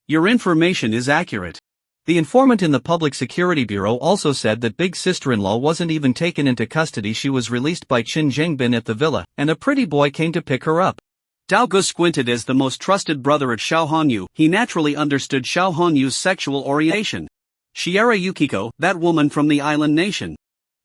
Your information is accurate. The informant in the Public Security Bureau also said that Big Sister-in-law wasn't even taken into custody. She was released by Chen Zhangbin at the villa, and a pretty boy came to pick her up. Dao Ge squinted. As the most trusted brother at Xiao Hongyu, he naturally understood Xiao Hongyu's sexual orientation. Shiera Yukiko, that woman from the island nation,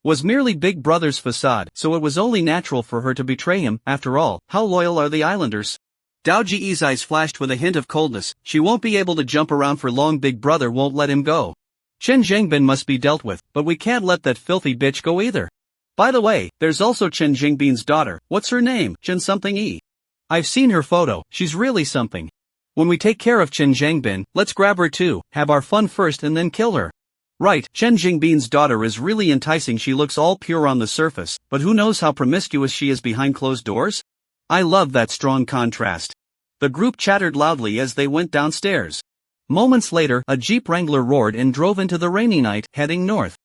was merely Big Brother's facade, so it was only natural for her to betray him. After all, how loyal are the islanders? Dao Ji's eyes flashed with a hint of coldness. She won't be able to jump around for long. Big Brother won't let him go. Chen Zhangbin must be dealt with, but we can't let that filthy bitch go either. By the way, there's also Chen Zhangbin's daughter. What's her name? Chen something E. I've seen her photo, she's really something. When we take care of Chen Zhangbin, let's grab her too, have our fun first and then kill her. Right, Chen Zhangbin's daughter is really enticing. She looks all pure on the surface, but who knows how promiscuous she is behind closed doors? I love that strong contrast. The group chattered loudly as they went downstairs. Moments later, a Jeep Wrangler roared and drove into the rainy night, heading north.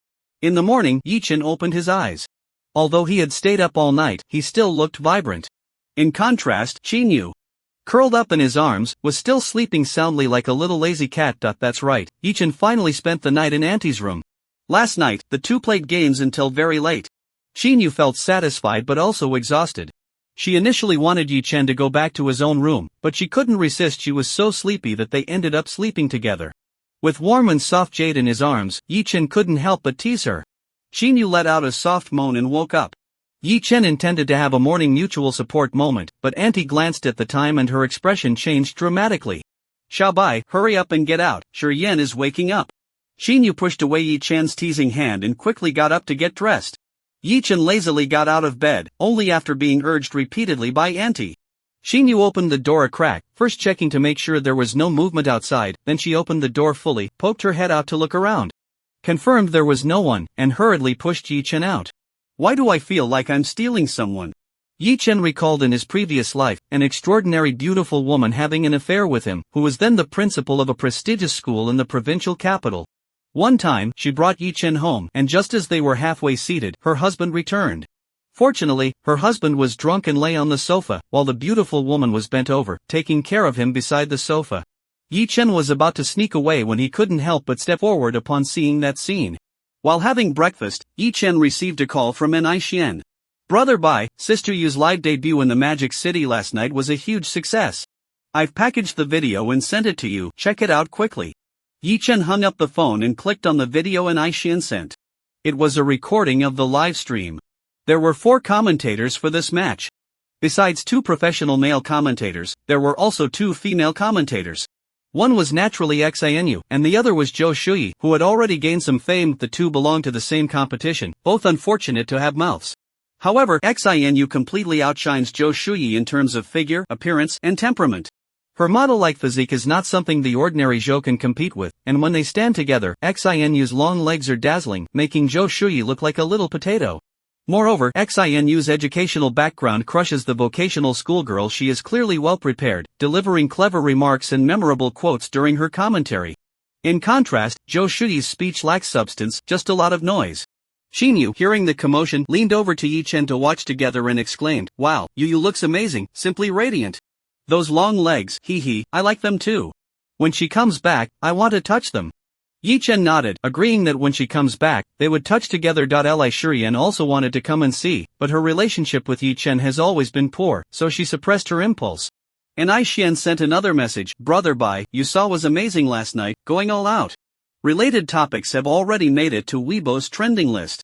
In the morning, Yi-Chen opened his eyes. Although he had stayed up all night, he still looked vibrant. In contrast, Qinyu, curled up in his arms, was still sleeping soundly like a little lazy cat. That's right, Yi-Chen finally spent the night in Auntie's room. Last night, the two played games until very late. Qinyu felt satisfied but also exhausted. She initially wanted Yi-Chen to go back to his own room, but she couldn't resist. She was so sleepy that they ended up sleeping together. With warm and soft jade in his arms, Yi-Chen couldn't help but tease her. Qinyu let out a soft moan and woke up. Yi-Chen intended to have a morning mutual support moment, but Auntie glanced at the time and her expression changed dramatically. Xiaobai, hurry up and get out, Shi Yan is waking up. Qinyu pushed away Yi-Chen's teasing hand and quickly got up to get dressed. Yi-Chen lazily got out of bed, only after being urged repeatedly by Auntie. Qinyu opened the door a crack, first checking to make sure there was no movement outside, then she opened the door fully, poked her head out to look around. Confirmed there was no one, and hurriedly pushed Yi-Chen out. Why do I feel like I'm stealing someone? Yi-Chen recalled in his previous life, an extraordinary beautiful woman having an affair with him, who was then the principal of a prestigious school in the provincial capital. One time, she brought Yi-Chen home, and just as they were halfway seated, her husband returned. Fortunately, her husband was drunk and lay on the sofa, while the beautiful woman was bent over, taking care of him beside the sofa. Yi-Chen was about to sneak away when he couldn't help but step forward upon seeing that scene. While having breakfast, Yi-Chen received a call from N.I. Brother Bai, Sister Yu's live debut in the Magic City last night was a huge success. I've packaged the video and sent it to you, check it out quickly. Yi-Chen hung up the phone and clicked on the video N.I. sent. It was a recording of the live stream. There were 4 commentators for this match. Besides 2 professional male commentators, there were also 2 female commentators. One was naturally Xinu, and the other was Zhou Shuyi, who had already gained some fame. The 2 belonged to the same competition, both unfortunate to have mouths. However, Xinu completely outshines Zhou Shuyi in terms of figure, appearance, and temperament. Her model-like physique is not something the ordinary Zhou can compete with, and when they stand together, Xinu's long legs are dazzling, making Zhou Shuyi look like a little potato. Moreover, Xinu's educational background crushes the vocational schoolgirl. She is clearly well prepared, delivering clever remarks and memorable quotes during her commentary. In contrast, Zhou Shuyi's speech lacks substance, just a lot of noise. Xinyu, hearing the commotion, leaned over to Yi-Chen to watch together and exclaimed, "Wow, Yu looks amazing, simply radiant. Those long legs, hee, I like them too. When she comes back, I want to touch them." Yi-Chen nodded, agreeing that when she comes back, they would touch together. Li Shurian also wanted to come and see, but her relationship with Yi-Chen has always been poor, so she suppressed her impulse. And Aishian sent another message, "Brother Bai, you saw was amazing last night, going all out." Related topics have already made it to Weibo's trending list.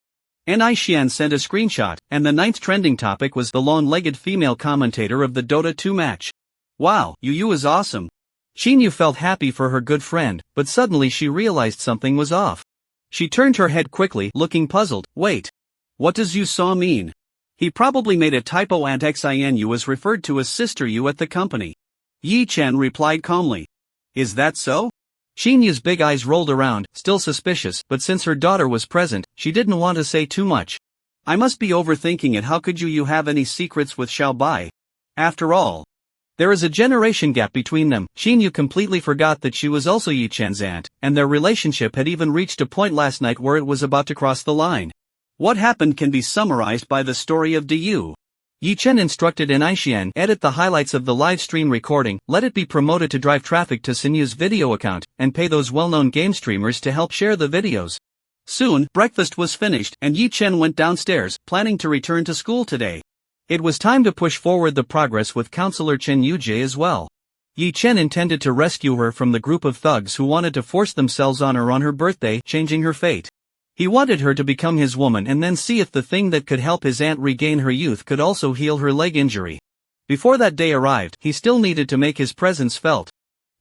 Xian sent a screenshot, and the ninth trending topic was the long-legged female commentator of the Dota 2 match. Wow, Yu is awesome. Xinyu felt happy for her good friend, but suddenly she realized something was off. She turned her head quickly, looking puzzled. Wait. What does Yu Saw mean? He probably made a typo and Xin was referred to as Sister Yu at the company. Yi Chen replied calmly. Is that so? Xinyu's big eyes rolled around, still suspicious, but since her daughter was present, she didn't want to say too much. I must be overthinking it. How could you have any secrets with Xiao Bai? After all, there is a generation gap between them. Xinyu completely forgot that she was also Yi Chen's aunt, and their relationship had even reached a point last night where it was about to cross the line. What happened can be summarized by the story of Yu. Yi Chen instructed Xian edit the highlights of the live stream recording, let it be promoted to drive traffic to Sinyu's video account, and pay those well-known game streamers to help share the videos. Soon, breakfast was finished, and Yi Chen went downstairs, planning to return to school today. It was time to push forward the progress with Counselor Chen Yujie as well. Yi Chen intended to rescue her from the group of thugs who wanted to force themselves on her birthday, changing her fate. He wanted her to become his woman and then see if the thing that could help his aunt regain her youth could also heal her leg injury. Before that day arrived, he still needed to make his presence felt.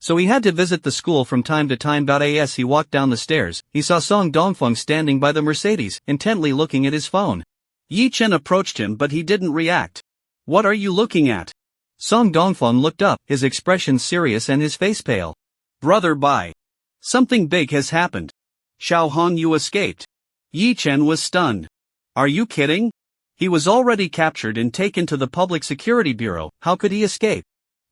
So he had to visit the school from time to time. As he walked down the stairs, he saw Song Dongfeng standing by the Mercedes, intently looking at his phone. Yi Chen approached him but he didn't react. What are you looking at? Song Dongfeng looked up, his expression serious and his face pale. Brother Bai. Something big has happened. Xiao Hongyu escaped. Yi Chen was stunned. Are you kidding? He was already captured and taken to the Public Security Bureau. How could he escape?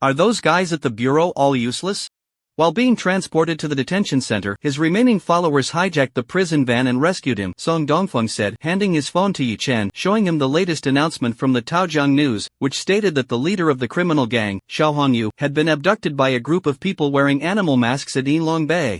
Are those guys at the bureau all useless? While being transported to the detention center, his remaining followers hijacked the prison van and rescued him, Song Dongfeng said, handing his phone to Yi Chen, showing him the latest announcement from the Taojiang News, which stated that the leader of the criminal gang, Xiao Hongyu, had been abducted by a group of people wearing animal masks at Yinlong Bay,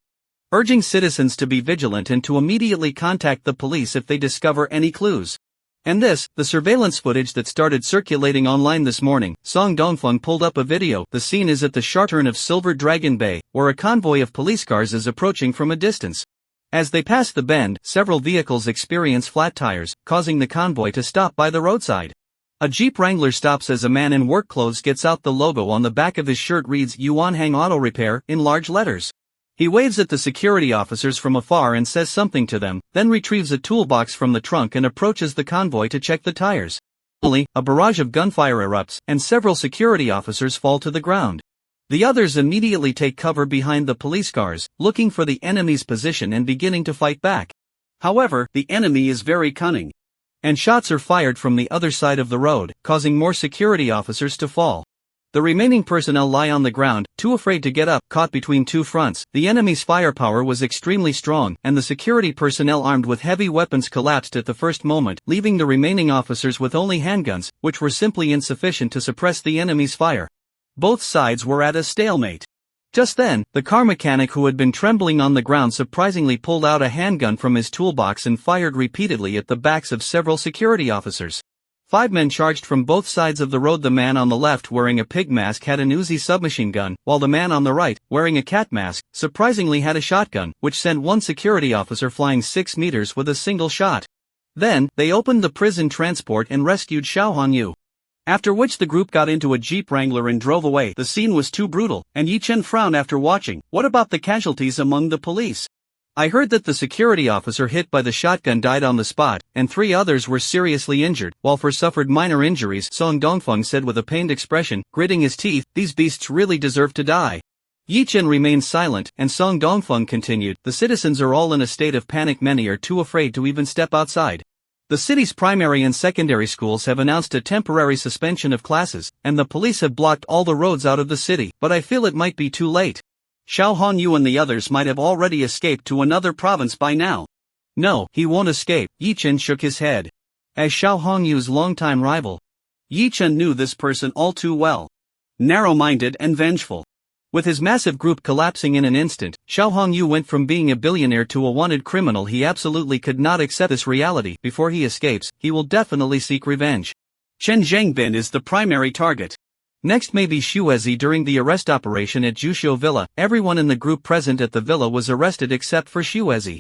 urging citizens to be vigilant and to immediately contact the police if they discover any clues. And this, the surveillance footage that started circulating online this morning. Song Dongfeng pulled up a video. The scene is at the Chartern of Silver Dragon Bay, where a convoy of police cars is approaching from a distance. As they pass the bend, several vehicles experience flat tires, causing the convoy to stop by the roadside. A Jeep Wrangler stops as a man in work clothes gets out. The logo on the back of his shirt reads Yuan Hang Auto Repair in large letters. He waves at the security officers from afar and says something to them, then retrieves a toolbox from the trunk and approaches the convoy to check the tires. Suddenly, a barrage of gunfire erupts, and several security officers fall to the ground. The others immediately take cover behind the police cars, looking for the enemy's position and beginning to fight back. However, the enemy is very cunning, and shots are fired from the other side of the road, causing more security officers to fall. The remaining personnel lie on the ground, too afraid to get up, caught between two fronts. The enemy's firepower was extremely strong, and the security personnel armed with heavy weapons collapsed at the first moment, leaving the remaining officers with only handguns, which were simply insufficient to suppress the enemy's fire. Both sides were at a stalemate. Just then, the car mechanic who had been trembling on the ground surprisingly pulled out a handgun from his toolbox and fired repeatedly at the backs of several security officers. 5 men charged from both sides of the road. The man on the left wearing a pig mask had an Uzi submachine gun, while the man on the right, wearing a cat mask, surprisingly had a shotgun, which sent one security officer flying 6 meters with a single shot. Then, they opened the prison transport and rescued Xiao Hongyu. After which the group got into a Jeep Wrangler and drove away. The scene was too brutal, and Yi Chen frowned after watching. What about the casualties among the police? I heard that the security officer hit by the shotgun died on the spot, and 3 others were seriously injured, while 4 suffered minor injuries, Song Dongfeng said with a pained expression, gritting his teeth. These beasts really deserve to die. Yi Chen remained silent, and Song Dongfeng continued, the citizens are all in a state of panic. Many are too afraid to even step outside. The city's primary and secondary schools have announced a temporary suspension of classes, and the police have blocked all the roads out of the city, but I feel it might be too late. Xiao Hongyu and the others might have already escaped to another province by now. No, he won't escape. Yi Chen shook his head. As Xiao Hongyu's longtime rival, Yi Chen knew this person all too well. Narrow-minded and vengeful. With his massive group collapsing in an instant, Xiao Hongyu went from being a billionaire to a wanted criminal. He absolutely could not accept this reality. Before he escapes, he will definitely seek revenge. Chen Zhengbin is the primary target. Next may be Shuezi. During the arrest operation at Jusho Villa, everyone in the group present at the villa was arrested except for Shuezi.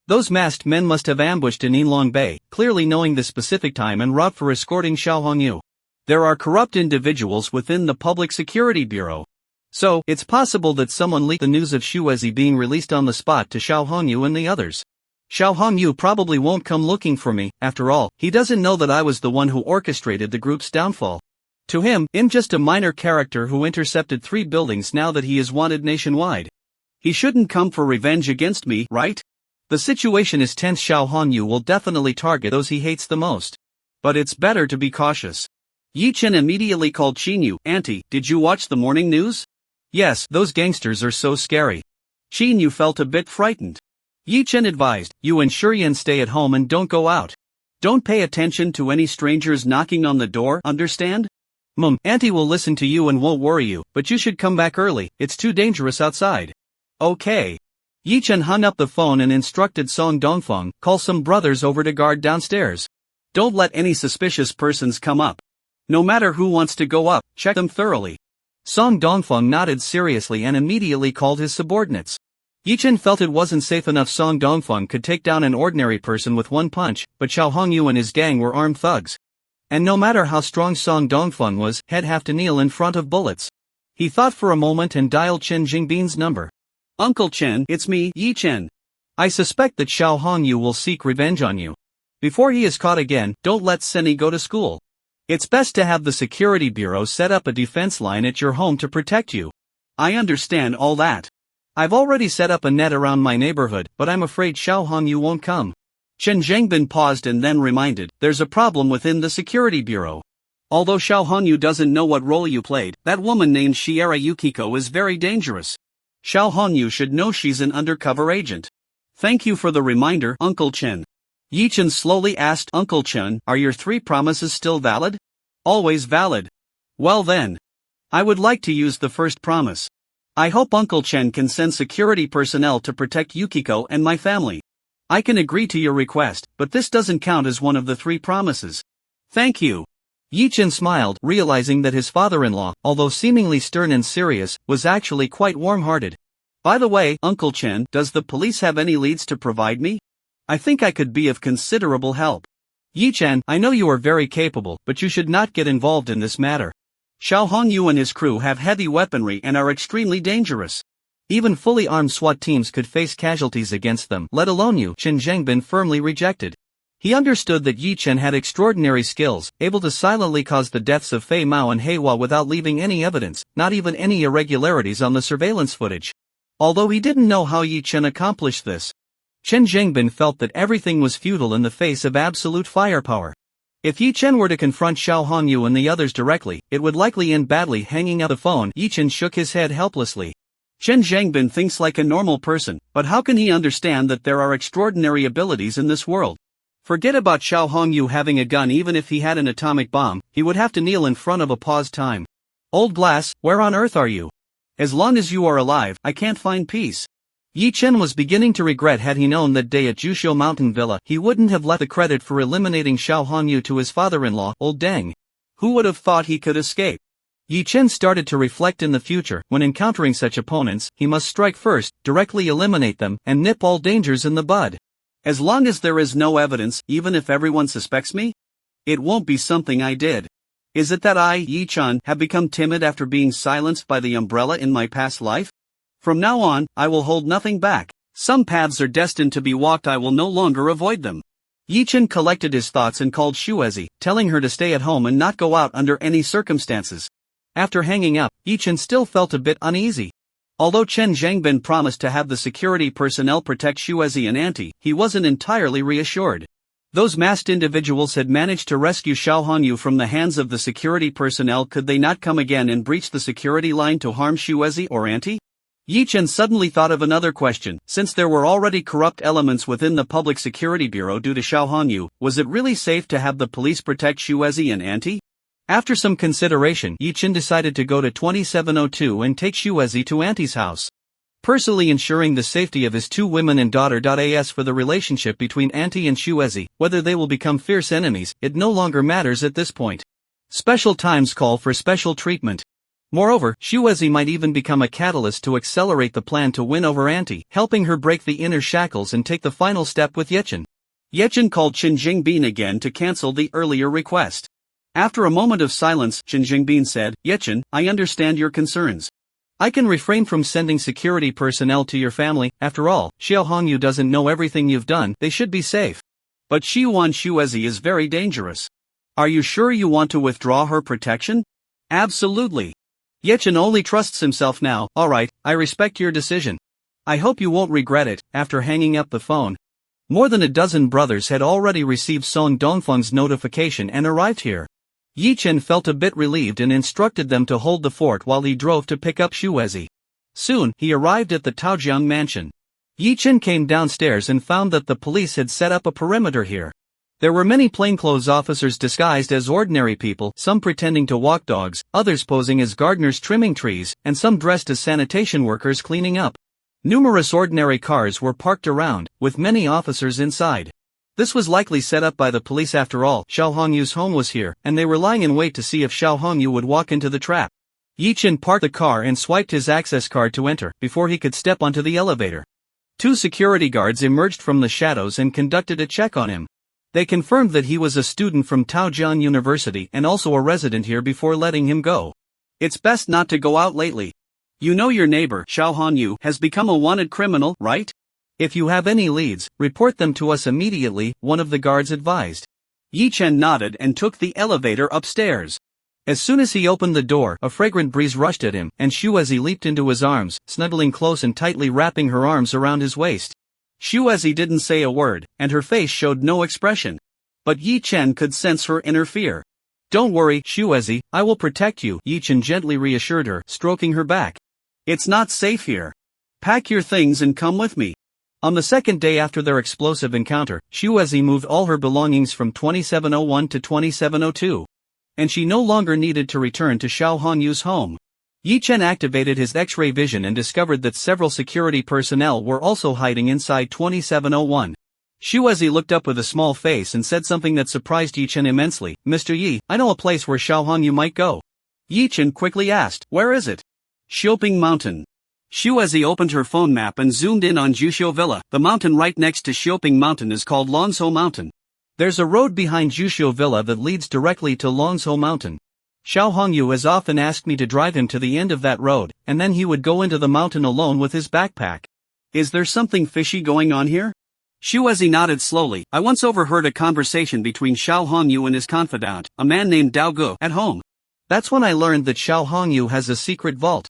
Those masked men must have ambushed in Inlong Bay, clearly knowing the specific time and route for escorting Xiao Hongyu. There are corrupt individuals within the Public Security Bureau. So, it's possible that someone leaked the news of Xuezi being released on the spot to Xiao Hongyu and the others. Xiao Hongyu probably won't come looking for me, after all, he doesn't know that I was the one who orchestrated the group's downfall. To him, I'm just a minor character who intercepted 3 buildings now that he is wanted nationwide. He shouldn't come for revenge against me, right? The situation is tense. Xiao Hongyu will definitely target those he hates the most. But it's better to be cautious. Yi Chen immediately called Qinyu. Auntie, did you watch the morning news? Yes, those gangsters are so scary. Qinyu felt a bit frightened. Yi Chen advised, you and Shurian stay at home and don't go out. Don't pay attention to any strangers knocking on the door, understand? Auntie will listen to you and won't worry you, but you should come back early, it's too dangerous outside. Okay. Yi Chen hung up the phone and instructed Song Dongfeng, call some brothers over to guard downstairs. Don't let any suspicious persons come up. No matter who wants to go up, check them thoroughly. Song Dongfeng nodded seriously and immediately called his subordinates. Yi Chen felt it wasn't safe enough. Song Dongfeng could take down an ordinary person with one punch, but Xiao Hongyu and his gang were armed thugs. And no matter how strong Song Dongfeng was, he'd have to kneel in front of bullets. He thought for a moment and dialed Chen Jingbin's number. Uncle Chen, it's me, Yi Chen. I suspect that Xiao Hongyu will seek revenge on you. Before he is caught again, don't let Seni go to school. It's best to have the Security Bureau set up a defense line at your home to protect you. I understand all that. I've already set up a net around my neighborhood, but I'm afraid Xiao Hongyu won't come. Chen Zhengbin paused and then reminded, there's a problem within the Security Bureau. Although Xiao Hongyu doesn't know what role you played, that woman named Shiera Yukiko is very dangerous. Xiao Hongyu should know she's an undercover agent. Thank you for the reminder, Uncle Chen. Yi Chen slowly asked, Uncle Chen, are your 3 promises still valid? Always valid. Well then. I would like to use the first promise. I hope Uncle Chen can send security personnel to protect Yukiko and my family. I can agree to your request, but this doesn't count as one of the 3 promises. Thank you. Yi Chen smiled, realizing that his father-in-law, although seemingly stern and serious, was actually quite warm-hearted. By the way, Uncle Chen, does the police have any leads to provide me? I think I could be of considerable help. Yi Chen, I know you are very capable, but you should not get involved in this matter. Xiao Hongyu and his crew have heavy weaponry and are extremely dangerous. Even fully armed SWAT teams could face casualties against them, let alone you. Chen Zhengbin firmly rejected. He understood that Yi Chen had extraordinary skills, able to silently cause the deaths of Fei Mao and Heihua without leaving any evidence, not even any irregularities on the surveillance footage. Although he didn't know how Yi Chen accomplished this. Chen Zhengbin felt that everything was futile in the face of absolute firepower. If Yi Chen were to confront Xiao Hongyu and the others directly, it would likely end badly. Hanging up the phone, Yi Chen shook his head helplessly. Chen Zhengbin thinks like a normal person, but how can he understand that there are extraordinary abilities in this world? Forget about Xiao Hongyu having a gun. Even if he had an atomic bomb, he would have to kneel in front of a paused time. Old Blass, where on earth are you? As long as you are alive, I can't find peace. Yi Chen was beginning to regret had he known that day at Jusho Mountain Villa he wouldn't have left the credit for eliminating Xiao Hongyu to his father-in-law, Old Deng. Who would have thought he could escape? Yi Chen started to reflect in the future, when encountering such opponents, he must strike first, directly eliminate them, and nip all dangers in the bud. As long as there is no evidence, even if everyone suspects me? It won't be something I did. Is it that I, Yi Chen, have become timid after being silenced by the umbrella in my past life? From now on, I will hold nothing back. Some paths are destined to be walked, I will no longer avoid them. Yi Chen collected his thoughts and called Xuezi, telling her to stay at home and not go out under any circumstances. After hanging up, Yi Chen still felt a bit uneasy. Although Chen Zhengbin promised to have the security personnel protect Xuezi and Auntie, he wasn't entirely reassured. Those masked individuals had managed to rescue Xiao Hongyu from the hands of the security personnel. Could they not come again and breach the security line to harm Xuezi or Auntie? Yi Chen suddenly thought of another question. Since there were already corrupt elements within the Public Security Bureau due to Xiao Hongyu, was it really safe to have the police protect Xuezi and Auntie? After some consideration, Yi Chen decided to go to 2702 and take Xuezi to Auntie's house. Personally ensuring the safety of his 2 women and daughter. As for the relationship between Auntie and Xuezi, whether they will become fierce enemies, it no longer matters at this point. Special times call for special treatment. Moreover, Shuezi might even become a catalyst to accelerate the plan to win over Auntie, helping her break the inner shackles and take the final step with Yechen. Yechen called Qin Jingbin again to cancel the earlier request. After a moment of silence, Qin Jingbin said, Yechen, I understand your concerns. I can refrain from sending security personnel to your family. After all, Xiao Hongyu doesn't know everything you've done. They should be safe. But Shiwan Shuezi is very dangerous. Are you sure you want to withdraw her protection? Absolutely. Yechen only trusts himself now. Alright, I respect your decision. I hope you won't regret it. After hanging up the phone, more than a dozen brothers had already received Song Dongfeng's notification and arrived here. Yi Chen felt a bit relieved and instructed them to hold the fort while he drove to pick up Shuezi. Soon, he arrived at the Taojiang mansion. Yi Chen came downstairs and found that the police had set up a perimeter here. There were many plainclothes officers disguised as ordinary people, some pretending to walk dogs, others posing as gardeners trimming trees, and some dressed as sanitation workers cleaning up. Numerous ordinary cars were parked around, with many officers inside. This was likely set up by the police after all. Xiao Hongyu's home was here, and they were lying in wait to see if Xiao Hongyu would walk into the trap. Yi Chen parked the car and swiped his access card to enter, before he could step onto the elevator. Two security guards emerged from the shadows and conducted a check on him. They confirmed that he was a student from Taojiang University and also a resident here before letting him go. It's best not to go out lately. You know your neighbor, Xiao Hongyu, has become a wanted criminal, right? If you have any leads, report them to us immediately, one of the guards advised. Yi Chen nodded and took the elevator upstairs. As soon as he opened the door, a fragrant breeze rushed at him, and Shuezi leaped into his arms, snuggling close and tightly wrapping her arms around his waist. Shuezi didn't say a word, and her face showed no expression. But Yi Chen could sense her inner fear. Don't worry, Shuezi, I will protect you, Yi Chen gently reassured her, stroking her back. It's not safe here. Pack your things and come with me. On the second day after their explosive encounter, Shuezi moved all her belongings from 2701 to 2702. And she no longer needed to return to Xiao Hongyu's home. Yi Chen activated his X-ray vision and discovered that several security personnel were also hiding inside 2701. Shuezi looked up with a small face and said something that surprised Yi Chen immensely. Mr. Yi, I know a place where Xiao Hongyu might go. Yi Chen quickly asked, where is it? Shoping Mountain. Shuezi opened her phone map and zoomed in on Jusho Villa. The mountain right next to Shoping Mountain is called Longzhou Mountain. There's a road behind Jusho Villa that leads directly to Longzhou Mountain. Xiao Hongyu has often asked me to drive him to the end of that road, and then he would go into the mountain alone with his backpack. Is there something fishy going on here? Shuezi nodded slowly. I once overheard a conversation between Xiao Hongyu and his confidant, a man named Dao Gu, at home. That's when I learned that Xiao Hongyu has a secret vault,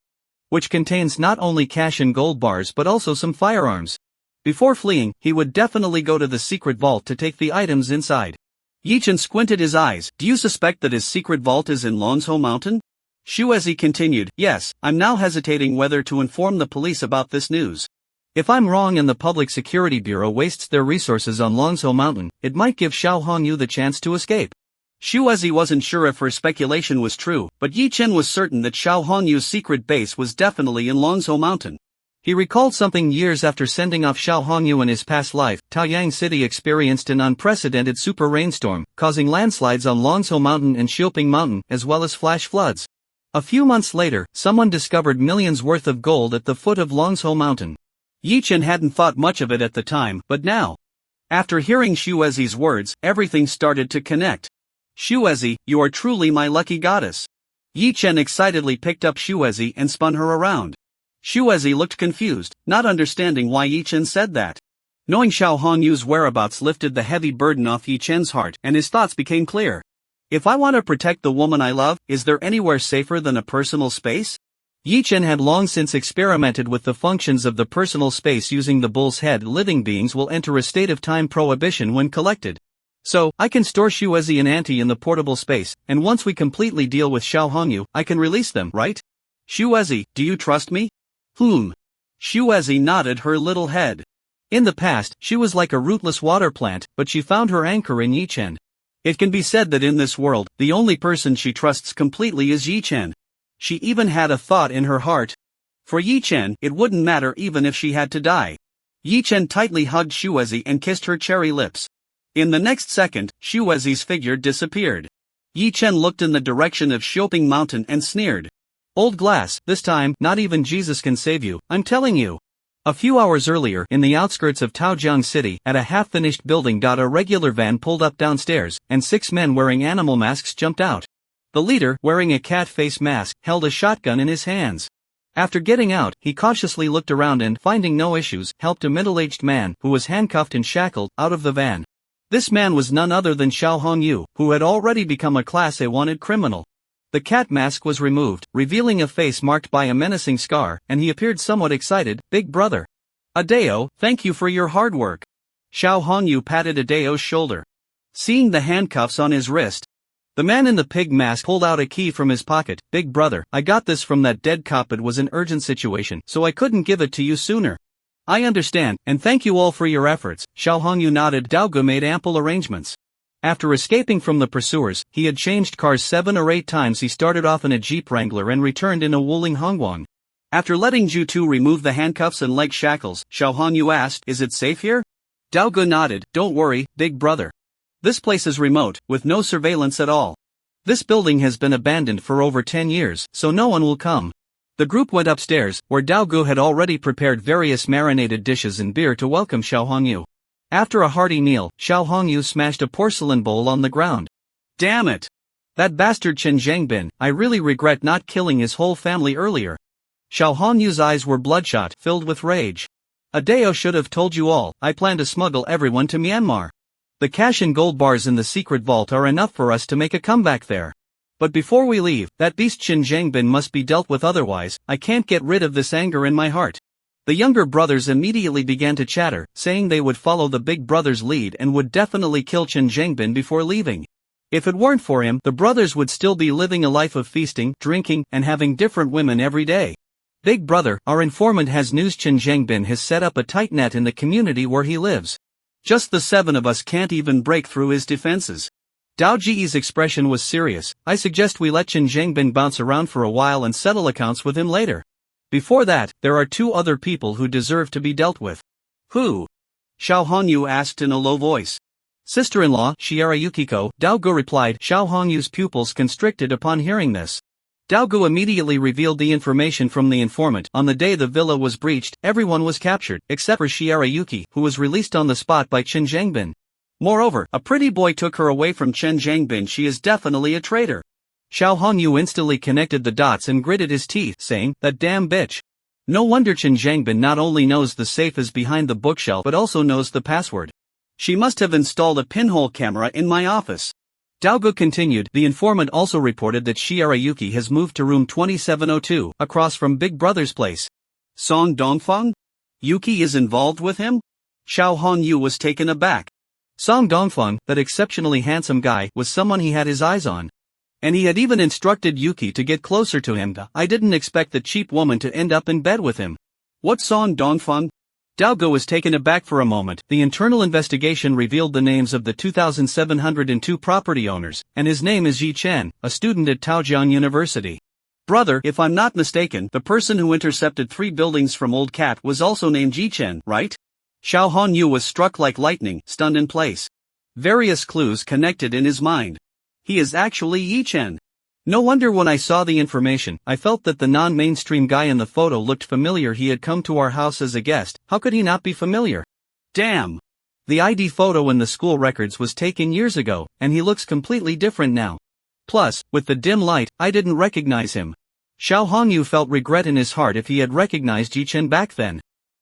which contains not only cash and gold bars but also some firearms. Before fleeing, he would definitely go to the secret vault to take the items inside. Yi Chen squinted his eyes. Do you suspect that his secret vault is in Longzhou Mountain? Shuezi continued, yes, I'm now hesitating whether to inform the police about this news. If I'm wrong and the Public Security Bureau wastes their resources on Longzhou Mountain, it might give Xiao Hongyu the chance to escape. Shuezi wasn't sure if her speculation was true, but Yi Chen was certain that Xiao Hongyu's secret base was definitely in Longzhou Mountain. He recalled something years after sending off Xiao Hongyu in his past life. Taoyang City experienced an unprecedented super rainstorm, causing landslides on Longzhou Mountain and Shoping Mountain, as well as flash floods. A few months later, someone discovered millions worth of gold at the foot of Longzhou Mountain. Yi Chen hadn't thought much of it at the time, but now, after hearing Shuezi's words, everything started to connect. Shuezi, you are truly my lucky goddess. Yi Chen excitedly picked up Shuezi and spun her around. Shuezi looked confused, not understanding why Yi Chen said that. Knowing Xiao Hongyu's whereabouts lifted the heavy burden off Yi Chen's heart, and his thoughts became clear. If I want to protect the woman I love, is there anywhere safer than a personal space? Yi Chen had long since experimented with the functions of the personal space using the bull's head. Living beings will enter a state of time prohibition when collected. So, I can store Shuezi and Auntie in the portable space, and once we completely deal with Xiao Hongyu, I can release them, right? Shuezi, do you trust me? Shuezi nodded her little head. In the past, she was like a rootless water plant, but she found her anchor in Yi Chen. It can be said that in this world, the only person she trusts completely is Yi Chen. She even had a thought in her heart. For Yi Chen, it wouldn't matter even if she had to die. Yi Chen tightly hugged Shuezi and kissed her cherry lips. In the next second, Shuezi's figure disappeared. Yi Chen looked in the direction of Shoping Mountain and sneered. Old glass, this time, not even Jesus can save you, I'm telling you. A few hours earlier, in the outskirts of Taojiang City, at a half-finished building, a regular van pulled up downstairs, and 6 men wearing animal masks jumped out. The leader, wearing a cat face mask, held a shotgun in his hands. After getting out, he cautiously looked around and, finding no issues, helped a middle-aged man, who was handcuffed and shackled, out of the van. This man was none other than Xiao Hongyu, who had already become a Class A wanted criminal. The cat mask was removed, revealing a face marked by a menacing scar, and he appeared somewhat excited. Big brother. Adeo, thank you for your hard work. Xiao Hongyu patted Adeo's shoulder. Seeing the handcuffs on his wrist, the man in the pig mask pulled out a key from his pocket. Big brother, I got this from that dead cop. It was an urgent situation, so I couldn't give it to you sooner. I understand, and thank you all for your efforts. Xiao Hongyu nodded. Daogu made ample arrangements. After escaping from the pursuers, he had changed cars 7 or 8 times. He started off in a Jeep Wrangler and returned in a Wuling Hongguang. After letting Ju Tu remove the handcuffs and leg shackles, Xiao Hongyu asked, "Is it safe here?" Daogu nodded. "Don't worry, big brother. This place is remote, with no surveillance at all. This building has been abandoned for over 10 years, so no one will come." The group went upstairs, where Daogu had already prepared various marinated dishes and beer to welcome Xiao Hongyu. After a hearty meal, Xiao Hongyu smashed a porcelain bowl on the ground. "Damn it! That bastard Chen Zhangbin, I really regret not killing his whole family earlier." Xiao Hongyu's eyes were bloodshot, filled with rage. "Adeo should have told you all. I plan to smuggle everyone to Myanmar. The cash and gold bars in the secret vault are enough for us to make a comeback there. But before we leave, that beast Chen Zhangbin must be dealt with, otherwise, I can't get rid of this anger in my heart." The younger brothers immediately began to chatter, saying they would follow the big brother's lead and would definitely kill Chen Zhangbin before leaving. If it weren't for him, the brothers would still be living a life of feasting, drinking, and having different women every day. "Big brother, our informant has news. Chen Zhangbin has set up a tight net in the community where he lives. Just the 7 of us can't even break through his defenses." Dao Ji's expression was serious. "I suggest we let Chen Zhangbin bounce around for a while and settle accounts with him later. Before that, there are 2 other people who deserve to be dealt with." "Who?" Xiao Hongyu asked in a low voice. "Sister-in-law, Shiera Yukiko," Daogu replied. Xiao Hongyu's pupils constricted upon hearing this. Daogu immediately revealed the information from the informant. On the day the villa was breached, everyone was captured, except for Shiera Yuki, who was released on the spot by Chen Zhangbin. Moreover, a pretty boy took her away from Chen Zhangbin. She is definitely a traitor. Xiao Hongyu instantly connected the dots and gritted his teeth, saying, "That damn bitch. No wonder Chen Zhangbin not only knows the safe is behind the bookshelf but also knows the password. She must have installed a pinhole camera in my office." Daogu continued. The informant also reported that Shiera Yuki has moved to room 2702, across from Big Brother's place. "Song Dongfang? Yuki is involved with him?" Xiao Hongyu was taken aback. Song Dongfang, that exceptionally handsome guy, was someone he had his eyes on. And he had even instructed Yuki to get closer to him. "I didn't expect the cheap woman to end up in bed with him." "What Song Dongfang?" Daogu was taken aback for a moment. The internal investigation revealed the names of the 2,702 property owners, and his name is Yi Chen, a student at Taojiang University. "Brother, if I'm not mistaken, the person who intercepted 3 buildings from Old Cat was also named Yi Chen, right?" Xiao Hongyu was struck like lightning, stunned in place. Various clues connected in his mind. He is actually Yi Chen. No wonder when I saw the information, I felt that the non-mainstream guy in the photo looked familiar. He had come to our house as a guest. How could he not be familiar? Damn! The ID photo in the school records was taken years ago, and he looks completely different now. Plus, with the dim light, I didn't recognize him. Xiao Hongyu felt regret in his heart. If he had recognized Yi Chen back then,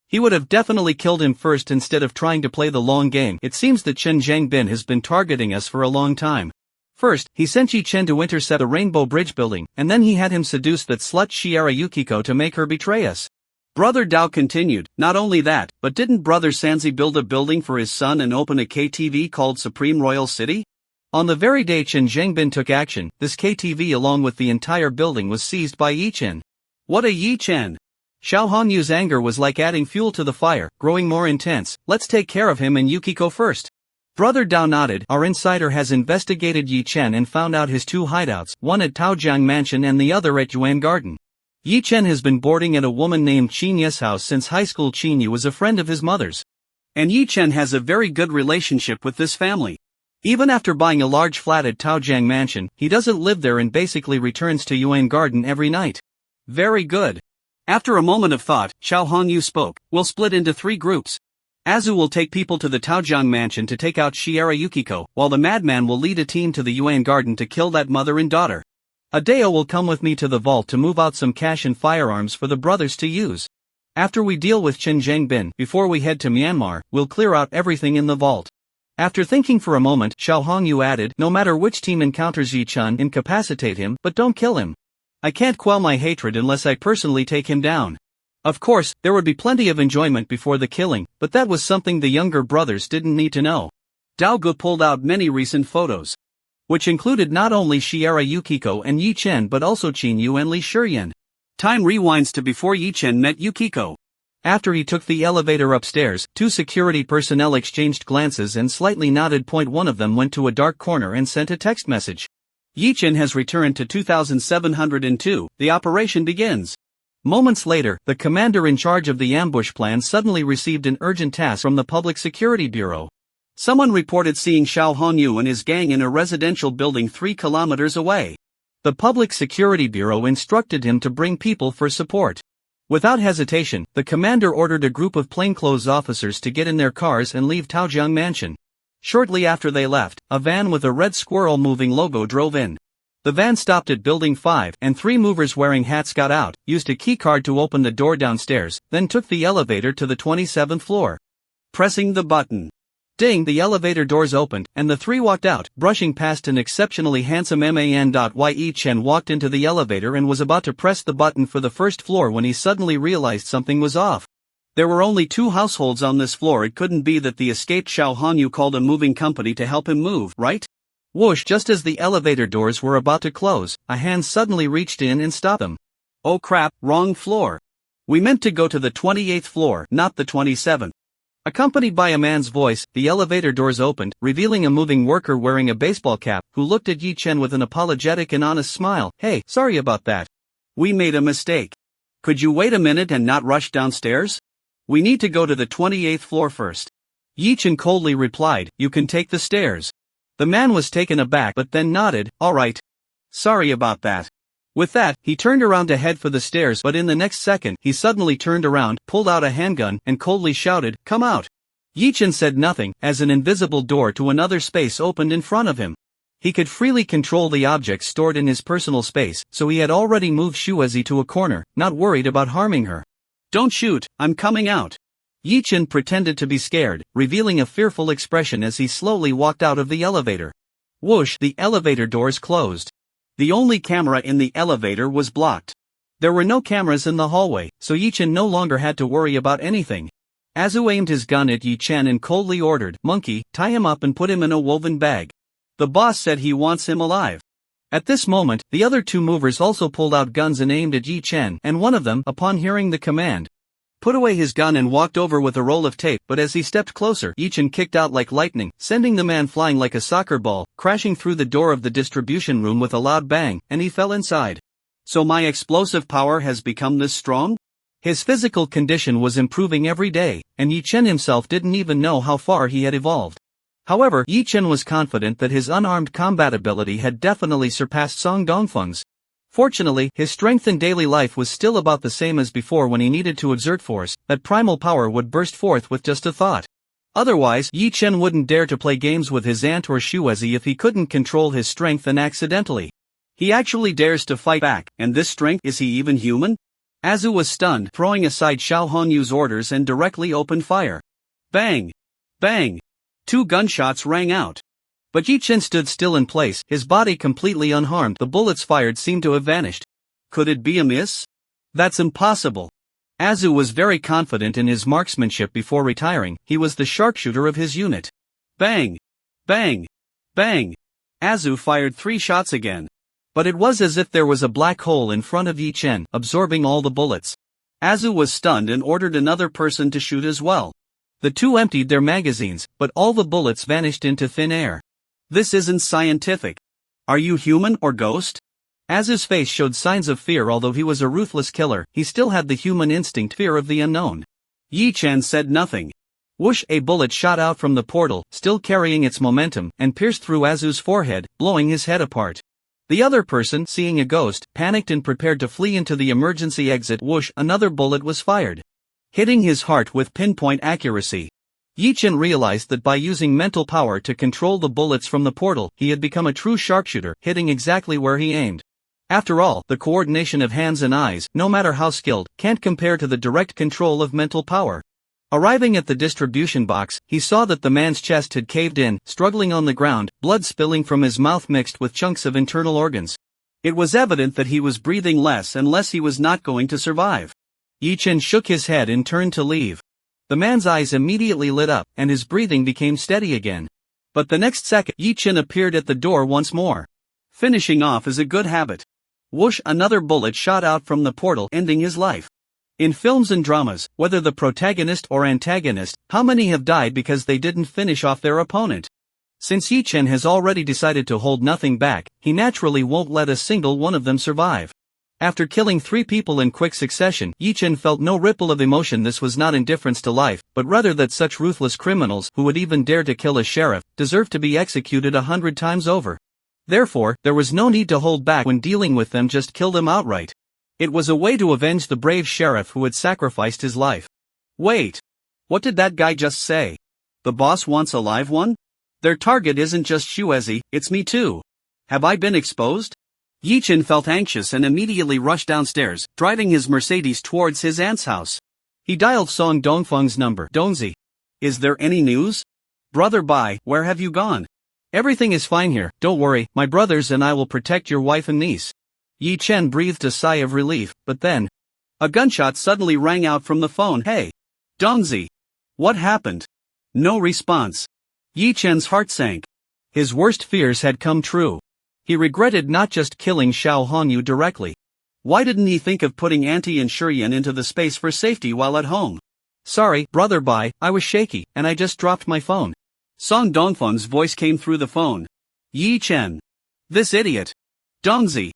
he would have definitely killed him first instead of trying to play the long game. It seems that Chen Zhangbin has been targeting us for a long time. First, he sent Yi Chen to intercept a Rainbow Bridge building, and then he had him seduce that slut Shiera Yukiko to make her betray us. Brother Dao continued. Not only that, but didn't Brother Sanzi build a building for his son and open a KTV called Supreme Royal City? On the very day Chen Zhangbin took action, this KTV along with the entire building was seized by Yi Chen. What a Yi Chen! Xiao Hongyu's anger was like adding fuel to the fire, growing more intense. Let's take care of him and Yukiko first. Brother Dao nodded. Our insider has investigated Yi Chen and found out his 2 hideouts, one at Taojiang Mansion and the other at Yuan Garden. Yi Chen has been boarding at a woman named Qin Ye's house since high school. Qin Ye was a friend of his mother's. And Yi Chen has a very good relationship with this family. Even after buying a large flat at Taojiang Mansion, he doesn't live there and basically returns to Yuan Garden every night. Very good. After a moment of thought, Xiao Hongyu spoke. We'll split into 3 groups. Azu will take people to the Taojiang mansion to take out Shiera Yukiko, while the madman will lead a team to the Yuan garden to kill that mother and daughter. Adeo will come with me to the vault to move out some cash and firearms for the brothers to use. After we deal with Chen Zhengbin, before we head to Myanmar, we'll clear out everything in the vault. After thinking for a moment, Xiao Hongyu added, no matter which team encounters Yi Chun, incapacitate him, but don't kill him. I can't quell my hatred unless I personally take him down. Of course, there would be plenty of enjoyment before the killing, but that was something the younger brothers didn't need to know. Dao Gu pulled out many recent photos, which included not only Shiera Yukiko and Yi Chen but also Qin Yu and Li Shiyan. Time rewinds to before Yi Chen met Yukiko. After he took the elevator upstairs, 2 security personnel exchanged glances and slightly nodded. One of them went to a dark corner and sent a text message. Yi Chen has returned to 2702, the operation begins. Moments later, the commander in charge of the ambush plan suddenly received an urgent task from the Public Security Bureau. Someone reported seeing Xiao Hongyu and his gang in a residential building 3 kilometers away. The Public Security Bureau instructed him to bring people for support. Without hesitation, the commander ordered a group of plainclothes officers to get in their cars and leave Taojiang Mansion. Shortly after they left, a van with a red squirrel moving logo drove in. The van stopped at Building 5, and 3 movers wearing hats got out, used a keycard to open the door downstairs, then took the elevator to the 27th floor. Pressing the button. Ding! The elevator doors opened, and the 3 walked out, brushing past an exceptionally handsome man. Yi Chen walked into the elevator and was about to press the button for the first floor when he suddenly realized something was off. There were only 2 households on this floor. It couldn't be that the escaped Xiao Hongyu called a moving company to help him move, right? Whoosh! Just as the elevator doors were about to close, a hand suddenly reached in and stopped them. Oh crap, wrong floor. We meant to go to the 28th floor, not the 27th. Accompanied by a man's voice, the elevator doors opened, revealing a moving worker wearing a baseball cap, who looked at Yi Chen with an apologetic and honest smile. Hey, sorry about that. We made a mistake. Could you wait a minute and not rush downstairs? We need to go to the 28th floor first. Yi Chen coldly replied, you can take the stairs. The man was taken aback but then nodded, alright. Sorry about that. With that, he turned around to head for the stairs, but in the next second, he suddenly turned around, pulled out a handgun, and coldly shouted, come out. Yi Chen said nothing, as an invisible door to another space opened in front of him. He could freely control the objects stored in his personal space, so he had already moved Shuezi to a corner, not worried about harming her. Don't shoot, I'm coming out. Yi Chen pretended to be scared, revealing a fearful expression as he slowly walked out of the elevator. Whoosh! The elevator doors closed. The only camera in the elevator was blocked. There were no cameras in the hallway, so Yi Chen no longer had to worry about anything. Azu aimed his gun at Yi Chen and coldly ordered, monkey, tie him up and put him in a woven bag. The boss said he wants him alive. At this moment, the other 2 movers also pulled out guns and aimed at Yi Chen, and one of them, upon hearing the command, put away his gun and walked over with a roll of tape, but as he stepped closer, Yi Chen kicked out like lightning, sending the man flying like a soccer ball, crashing through the door of the distribution room with a loud bang, and he fell inside. So my explosive power has become this strong? His physical condition was improving every day, and Yi Chen himself didn't even know how far he had evolved. However, Yi Chen was confident that his unarmed combat ability had definitely surpassed Song Dongfeng's. Fortunately, his strength in daily life was still about the same as before when he needed to exert force. That primal power would burst forth with just a thought. Otherwise, Yi Chen wouldn't dare to play games with his aunt or Shuezi if he couldn't control his strength and accidentally. He actually dares to fight back, and this strength, is he even human? Azu was stunned, throwing aside Xiao Honyu's orders and directly opened fire. Bang! Bang! 2 gunshots rang out. But Yi Chen stood still in place, his body completely unharmed. The bullets fired seemed to have vanished. Could it be a miss? That's impossible. Azu was very confident in his marksmanship before retiring. He was the sharpshooter of his unit. Bang! Bang! Bang! Azu fired 3 shots again. But it was as if there was a black hole in front of Yi Chen, absorbing all the bullets. Azu was stunned and ordered another person to shoot as well. The 2 emptied their magazines, but all the bullets vanished into thin air. This isn't scientific. Are you human or ghost? Azu's face showed signs of fear. Although he was a ruthless killer, he still had the human instinct, fear of the unknown. Yi Chen said nothing. Whoosh! A bullet shot out from the portal, still carrying its momentum, and pierced through Azu's forehead, blowing his head apart. The other person, seeing a ghost, panicked and prepared to flee into the emergency exit. Whoosh, another bullet was fired, hitting his heart with pinpoint accuracy. Yi-Chen realized that by using mental power to control the bullets from the portal, he had become a true sharpshooter, hitting exactly where he aimed. After all, the coordination of hands and eyes, no matter how skilled, can't compare to the direct control of mental power. Arriving at the distribution box, he saw that the man's chest had caved in, struggling on the ground, blood spilling from his mouth mixed with chunks of internal organs. It was evident that he was breathing less and less. He was not going to survive. Yi-Chen shook his head and turned to leave. The man's eyes immediately lit up, and his breathing became steady again. But the next second, Yi-Chen appeared at the door once more. Finishing off is a good habit. Whoosh, another bullet shot out from the portal, ending his life. In films and dramas, whether the protagonist or antagonist, how many have died because they didn't finish off their opponent? Since Yi-Chen has already decided to hold nothing back, he naturally won't let a single one of them survive. After killing 3 people in quick succession, Yi-Chen felt no ripple of emotion. This was not indifference to life, but rather that such ruthless criminals, who would even dare to kill a sheriff, deserve to be executed 100 times over. Therefore, there was no need to hold back when dealing with them. Just kill them outright. It was a way to avenge the brave sheriff who had sacrificed his life. Wait. What did that guy just say? The boss wants a live one? Their target isn't just Shuezi, it's me too. Have I been exposed? Yi-Chen felt anxious and immediately rushed downstairs, driving his Mercedes towards his aunt's house. He dialed Song Dongfeng's number. Dongzi. Is there any news? Brother Bai, where have you gone? Everything is fine here, don't worry, my brothers and I will protect your wife and niece. Yi-Chen breathed a sigh of relief, but then a gunshot suddenly rang out from the phone. Hey! Dongzi! What happened? No response. Yi-Chen's heart sank. His worst fears had come true. He regretted not just killing Xiao Hongyu directly. Why didn't he think of putting Auntie and Shurian into the space for safety while at home? Sorry, Brother Bai, I was shaky, and I just dropped my phone. Song Dongfeng's voice came through the phone. Yi-Chen. This idiot. Dongzi.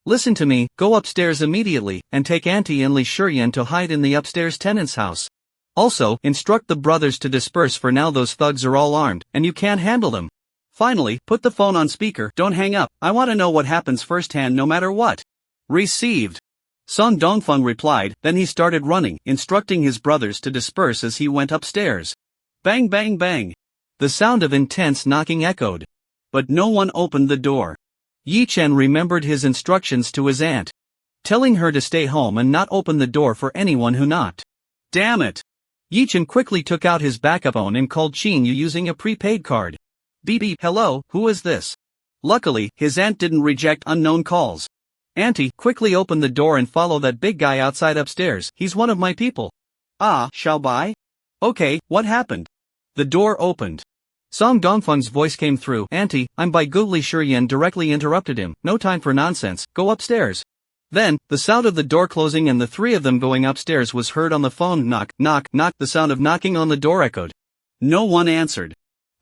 Listen to me, go upstairs immediately, and take Auntie and Li Shurian to hide in the upstairs tenant's house. Also, instruct the brothers to disperse for now. Those thugs are all armed, and you can't handle them. Finally, put the phone on speaker. Don't hang up, I want to know what happens firsthand no matter what. Received. Song Dongfeng replied, then he started running, instructing his brothers to disperse as he went upstairs. Bang bang bang. The sound of intense knocking echoed. But no one opened the door. Yi-Chen remembered his instructions to his aunt, telling her to stay home and not open the door for anyone who knocked. Damn it! Yi-Chen quickly took out his backup phone and called Qin Yu using a prepaid card. Beep beep, hello, who is this? Luckily, his aunt didn't reject unknown calls. Auntie, quickly open the door and follow that big guy outside upstairs, he's one of my people. Ah, Xiaobai? Okay, what happened? The door opened. Song Dongfeng's voice came through. Auntie, I'm Bai Gu. Li Shurian directly interrupted him. No time for nonsense, go upstairs. Then, the sound of the door closing and the 3 of them going upstairs was heard on the phone. Knock, knock, knock. The sound of knocking on the door echoed. No one answered.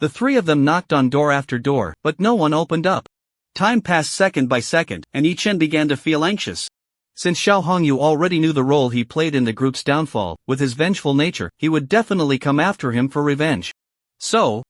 The 3 of them knocked on door after door, but no one opened up. Time passed second by second, and Yi-Chen began to feel anxious. Since Xiao Hongyu already knew the role he played in the group's downfall, with his vengeful nature, he would definitely come after him for revenge. So,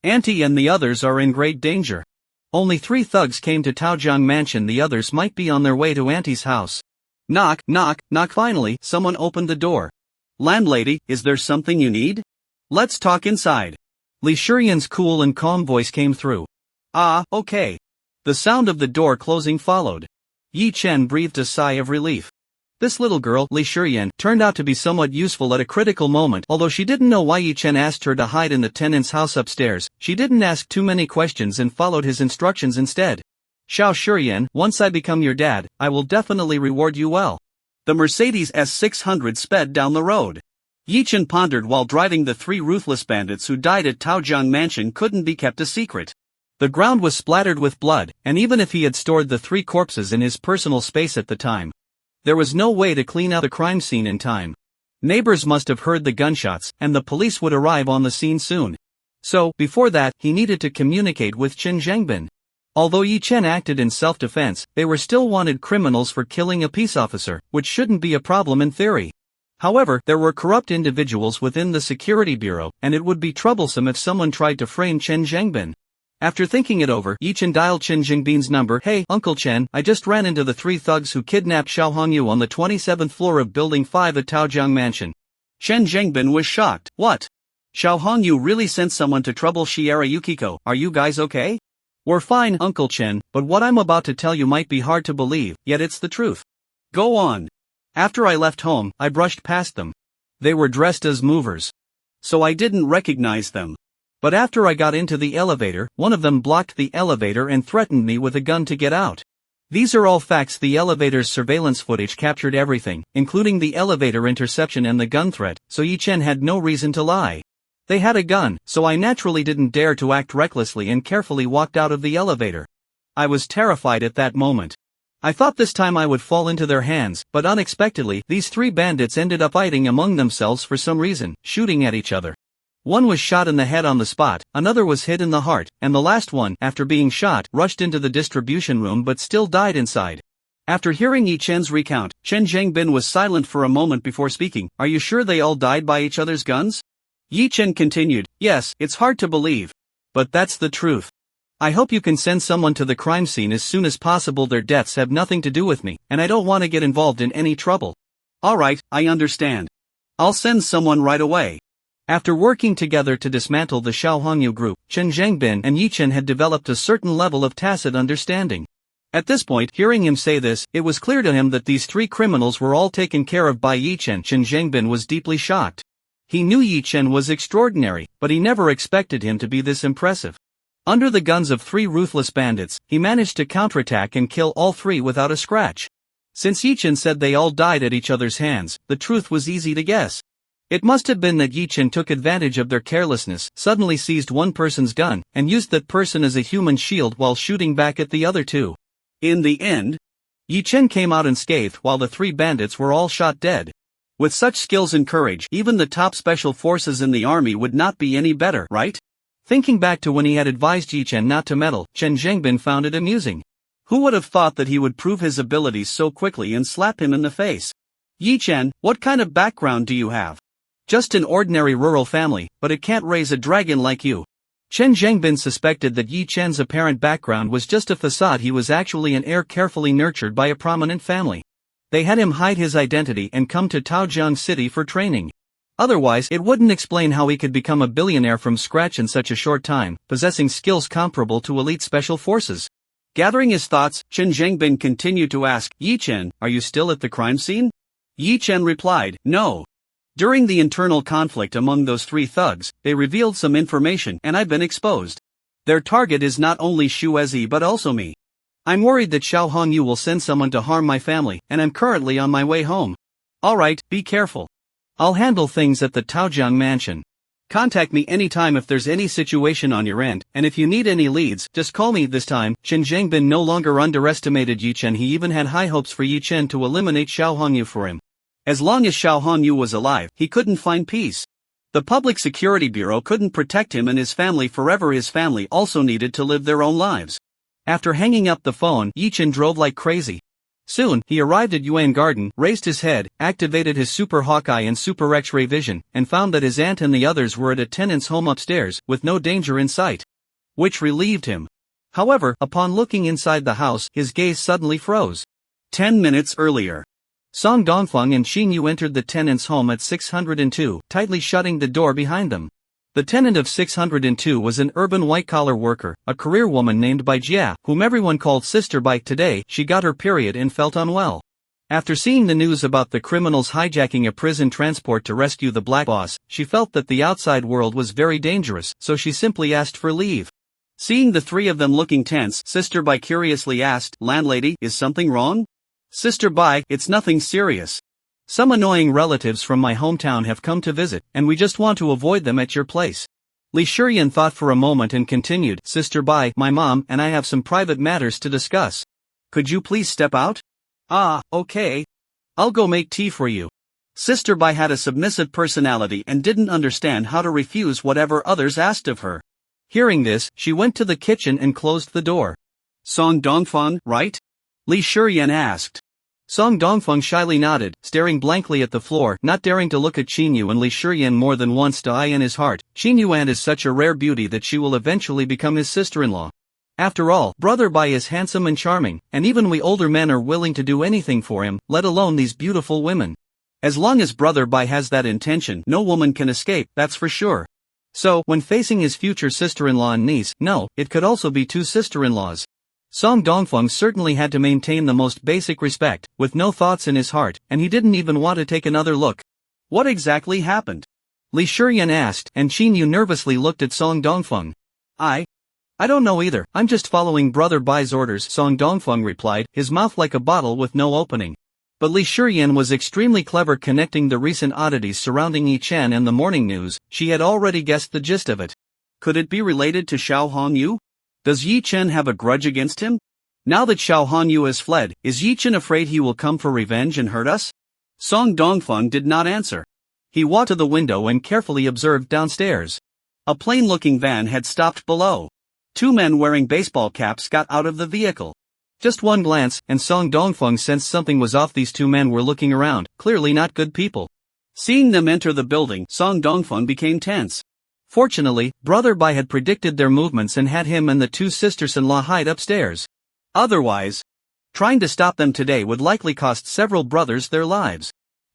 Auntie and the others are in great danger. Only 3 thugs came to Taojiang Mansion. The others might be on their way to Auntie's house. Knock, knock, knock. Finally, someone opened the door. Landlady, is there something you need? Let's talk inside. Li Shurian's cool and calm voice came through. Ah, okay. The sound of the door closing followed. Yi-Chen breathed a sigh of relief. This little girl, Li Shurian, turned out to be somewhat useful at a critical moment. Although she didn't know why Yi-Chen asked her to hide in the tenant's house upstairs, she didn't ask too many questions and followed his instructions instead. Xiao Shurian, once I become your dad, I will definitely reward you well. The Mercedes S600 sped down the road. Yi-Chen pondered while driving. The 3 ruthless bandits who died at Taojiang Mansion couldn't be kept a secret. The ground was splattered with blood, and even if he had stored the 3 corpses in his personal space at the time, there was no way to clean out the crime scene in time. Neighbors must have heard the gunshots, and the police would arrive on the scene soon. So, before that, he needed to communicate with Chen Zhengbin. Although Yi-Chen acted in self-defense, they were still wanted criminals for killing a peace officer, which shouldn't be a problem in theory. However, there were corrupt individuals within the security bureau, and it would be troublesome if someone tried to frame Chen Zhengbin. After thinking it over, Yi Chen dialed Chen Jingbin's number. Hey, Uncle Chen, I just ran into the 3 thugs who kidnapped Xiao Hongyu on the 27th floor of Building 5 at Taojiang Mansion. Chen Jingbin was shocked. What? Xiao Hongyu really sent someone to trouble Shiera Yukiko. Are you guys okay? We're fine, Uncle Chen, but what I'm about to tell you might be hard to believe, yet it's the truth. Go on. After I left home, I brushed past them. They were dressed as movers, so I didn't recognize them. But after I got into the elevator, one of them blocked the elevator and threatened me with a gun to get out. These are all facts. The elevator's surveillance footage captured everything, including the elevator interception and the gun threat, so Yi Chen had no reason to lie. They had a gun, so I naturally didn't dare to act recklessly and carefully walked out of the elevator. I was terrified at that moment. I thought this time I would fall into their hands, but unexpectedly, these 3 bandits ended up fighting among themselves for some reason, shooting at each other. One was shot in the head on the spot, another was hit in the heart, and the last one, after being shot, rushed into the distribution room but still died inside. After hearing Yi Chen's recount, Chen Jingbin was silent for a moment before speaking. Are you sure they all died by each other's guns? Yi Chen continued, yes, it's hard to believe, but that's the truth. I hope you can send someone to the crime scene as soon as possible. Their deaths have nothing to do with me, and I don't want to get involved in any trouble. Alright, I understand. I'll send someone right away. After working together to dismantle the Xiao Hongyu group, Chen Jingbin and Yi Chen had developed a certain level of tacit understanding. At this point, hearing him say this, it was clear to him that these 3 criminals were all taken care of by Yi Chen. Chen Jingbin was deeply shocked. He knew Yi Chen was extraordinary, but he never expected him to be this impressive. Under the guns of 3 ruthless bandits, he managed to counterattack and kill all 3 without a scratch. Since Yi Chen said they all died at each other's hands, the truth was easy to guess. It must have been that Yi Chen took advantage of their carelessness, suddenly seized one person's gun, and used that person as a human shield while shooting back at the other 2. In the end, Yi Chen came out unscathed while the 3 bandits were all shot dead. With such skills and courage, even the top special forces in the army would not be any better, right? Thinking back to when he had advised Yi Chen not to meddle, Chen Jingbin found it amusing. Who would have thought that he would prove his abilities so quickly and slap him in the face? Yi Chen, what kind of background do you have? Just an ordinary rural family, but it can't raise a dragon like you. Chen Jingbin suspected that Yi Chen's apparent background was just a facade. He was actually an heir carefully nurtured by a prominent family. They had him hide his identity and come to Taojiang City for training. Otherwise, it wouldn't explain how he could become a billionaire from scratch in such a short time, possessing skills comparable to elite special forces. Gathering his thoughts, Chen Jingbin continued to ask, Yi Chen, are you still at the crime scene? Yi Chen replied, no. During the internal conflict among those 3 thugs, they revealed some information and I've been exposed. Their target is not only Shuezi but also me. I'm worried that Xiao Hongyu will send someone to harm my family, and I'm currently on my way home. Alright, be careful. I'll handle things at the Taojiang Mansion. Contact me anytime if there's any situation on your end, and if you need any leads, just call me. This time, Chen Jingbin no longer underestimated Yi Chen. He even had high hopes for Yi Chen to eliminate Xiao Hongyu for him. As long as Xiao Hongyu was alive, he couldn't find peace. The Public Security Bureau couldn't protect him and his family forever. His family also needed to live their own lives. After hanging up the phone, Yi Chen drove like crazy. Soon, he arrived at Yuan Garden, raised his head, activated his Super Hawkeye and Super X-ray vision, and found that his aunt and the others were at a tenant's home upstairs, with no danger in sight. Which relieved him. However, upon looking inside the house, his gaze suddenly froze. 10 minutes earlier, Song Dongfeng and Xin Yu entered the tenant's home at 602, tightly shutting the door behind them. The tenant of 602 was an urban white-collar worker, a career woman named Bai Jia, whom everyone called Sister Bai. Today, she got her period and felt unwell. After seeing the news about the criminals hijacking a prison transport to rescue the Black Boss, she felt that the outside world was very dangerous, so she simply asked for leave. Seeing the 3 of them looking tense, Sister Bai curiously asked, Landlady, is something wrong? Sister Bai, it's nothing serious. Some annoying relatives from my hometown have come to visit, and we just want to avoid them at your place. Li Shiyan thought for a moment and continued, Sister Bai, my mom and I have some private matters to discuss. Could you please step out? Ah, okay. I'll go make tea for you. Sister Bai had a submissive personality and didn't understand how to refuse whatever others asked of her. Hearing this, she went to the kitchen and closed the door. Song Dongfang, right? Li Shiyan asked. Song Dongfeng shyly nodded, staring blankly at the floor, not daring to look at Qinyu and Li Shiyan more than once to eye in his heart. Qinyu Aunt is such a rare beauty that she will eventually become his sister-in-law. After all, Brother Bai is handsome and charming, and even we older men are willing to do anything for him, let alone these beautiful women. As long as Brother Bai has that intention, no woman can escape, that's for sure. So, when facing his future sister-in-law and niece, no, it could also be two sister-in-laws. Song Dongfeng certainly had to maintain the most basic respect, with no thoughts in his heart, and he didn't even want to take another look. What exactly happened? Li Shiyan asked, and Qinyu nervously looked at Song Dongfeng. I don't know either, I'm just following Brother Bai's orders, Song Dongfeng replied, his mouth like a bottle with no opening. But Li Shiyan was extremely clever, connecting the recent oddities surrounding Yi Chen and the morning news. She had already guessed the gist of it. Could it be related to Xiao Hongyu? Does Yi Chen have a grudge against him? Now that Xiao Hongyu has fled, is Yi Chen afraid he will come for revenge and hurt us? Song Dongfeng did not answer. He walked to the window and carefully observed downstairs. A plain-looking van had stopped below. Two men wearing baseball caps got out of the vehicle. Just one glance, and Song Dongfeng sensed something was off. These two men were looking around, clearly not good people. Seeing them enter the building, Song Dongfeng became tense. Fortunately, Brother Bai had predicted their movements and had him and the two sisters-in-law hide upstairs. Otherwise, trying to stop them today would likely cost several brothers their lives.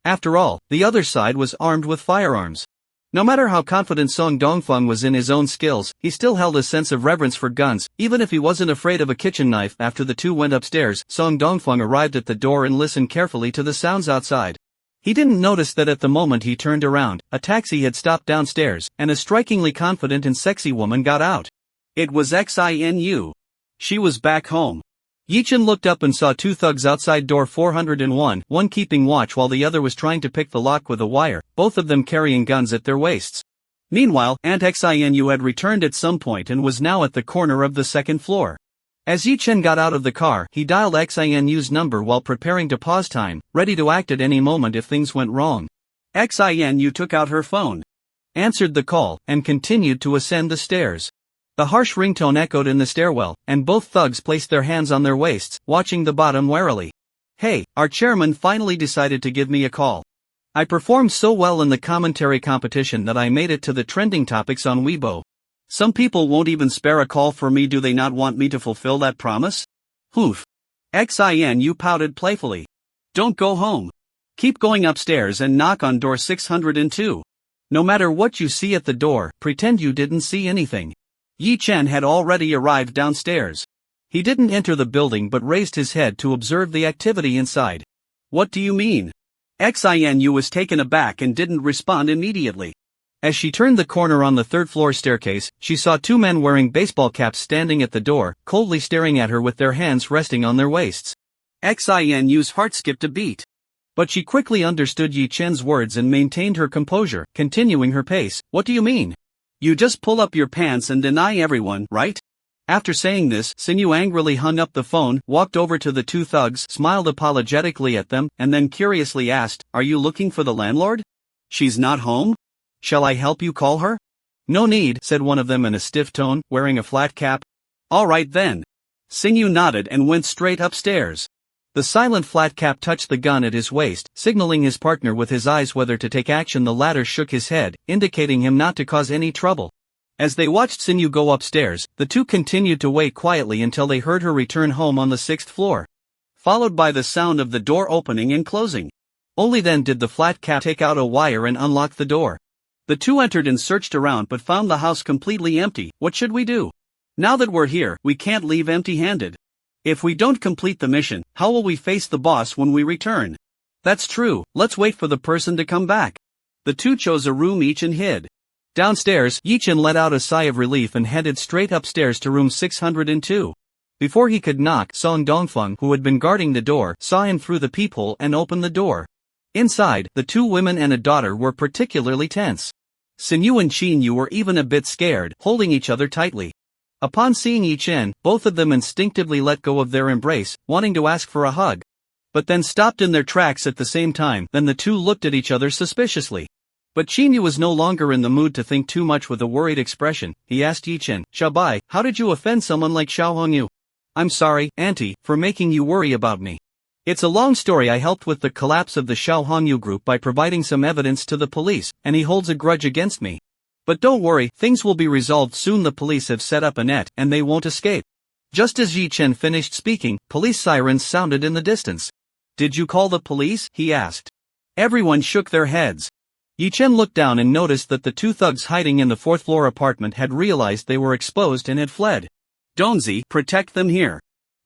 After all, the other side was armed with firearms. No matter how confident Song Dongfeng was in his own skills, he still held a sense of reverence for guns, even if he wasn't afraid of a kitchen knife. After the two went upstairs, Song Dongfeng arrived at the door and listened carefully to the sounds outside. He didn't notice that at the moment he turned around, a taxi had stopped downstairs, and a strikingly confident and sexy woman got out. It was Xinu. She was back home. Yi Chen looked up and saw two thugs outside door 401, one keeping watch while the other was trying to pick the lock with a wire, both of them carrying guns at their waists. Meanwhile, Aunt Xinu had returned at some point and was now at the corner of the second floor. As Yi Chen got out of the car, he dialed Xinu's number while preparing to pause time, ready to act at any moment if things went wrong. Xinu took out her phone, answered the call, and continued to ascend the stairs. The harsh ringtone echoed in the stairwell, and both thugs placed their hands on their waists, watching the bottom warily. Hey, our chairman finally decided to give me a call. I performed so well in the commentary competition that I made it to the trending topics on Weibo. Some people won't even spare a call for me. Do they not want me to fulfill that promise? Hoof. Xinu pouted playfully. Don't go home. Keep going upstairs and knock on door 602. No matter what you see at the door, pretend you didn't see anything. Yi Chen had already arrived downstairs. He didn't enter the building but raised his head to observe the activity inside. What do you mean? Xinu was taken aback and didn't respond immediately. As she turned the corner on the third-floor staircase, she saw two men wearing baseball caps standing at the door, coldly staring at her with their hands resting on their waists. Xinu's heart skipped a beat. But she quickly understood Yi Chen's words and maintained her composure, continuing her pace. What do you mean? You just pull up your pants and deny everyone, right? After saying this, Xinu angrily hung up the phone, walked over to the two thugs, smiled apologetically at them, and then curiously asked, "Are you looking for the landlord? She's not home? Shall I help you call her?" "No need," said one of them in a stiff tone, wearing a flat cap. "All right then." Xinu nodded and went straight upstairs. The silent flat cap touched the gun at his waist, signaling his partner with his eyes whether to take action. The latter shook his head, indicating him not to cause any trouble. As they watched Xinu go upstairs, the two continued to wait quietly until they heard her return home on the 6th floor, followed by the sound of the door opening and closing. Only then did the flat cap take out a wire and unlock the door. The two entered and searched around but found the house completely empty. What should we do? Now that we're here, we can't leave empty-handed. If we don't complete the mission, how will we face the boss when we return? That's true, let's wait for the person to come back. The two chose a room each and hid. Downstairs, Yi Chen let out a sigh of relief and headed straight upstairs to room 602. Before he could knock, Song Dongfeng, who had been guarding the door, saw him through the peephole and opened the door. Inside, the two women and a daughter were particularly tense. Xinu and Qinyu were even a bit scared, holding each other tightly. Upon seeing Yi Chen, both of them instinctively let go of their embrace, wanting to ask for a hug. But then stopped in their tracks at the same time. Then the two looked at each other suspiciously. But Qinyu was no longer in the mood to think too much. With a worried expression, he asked Yi Chen, "Xiaobai, how did you offend someone like Xiao Hongyu?" "I'm sorry, Auntie, for making you worry about me." It's a long story. I helped with the collapse of the Xiao Hongyu group by providing some evidence to the police, and he holds a grudge against me. But don't worry, things will be resolved soon. The police have set up a net, and they won't escape. Just as Yi Chen finished speaking, police sirens sounded in the distance. Did you call the police? He asked. Everyone shook their heads. Yi Chen looked down and noticed that the two thugs hiding in the fourth-floor apartment had realized they were exposed and had fled. Donzi, protect them here.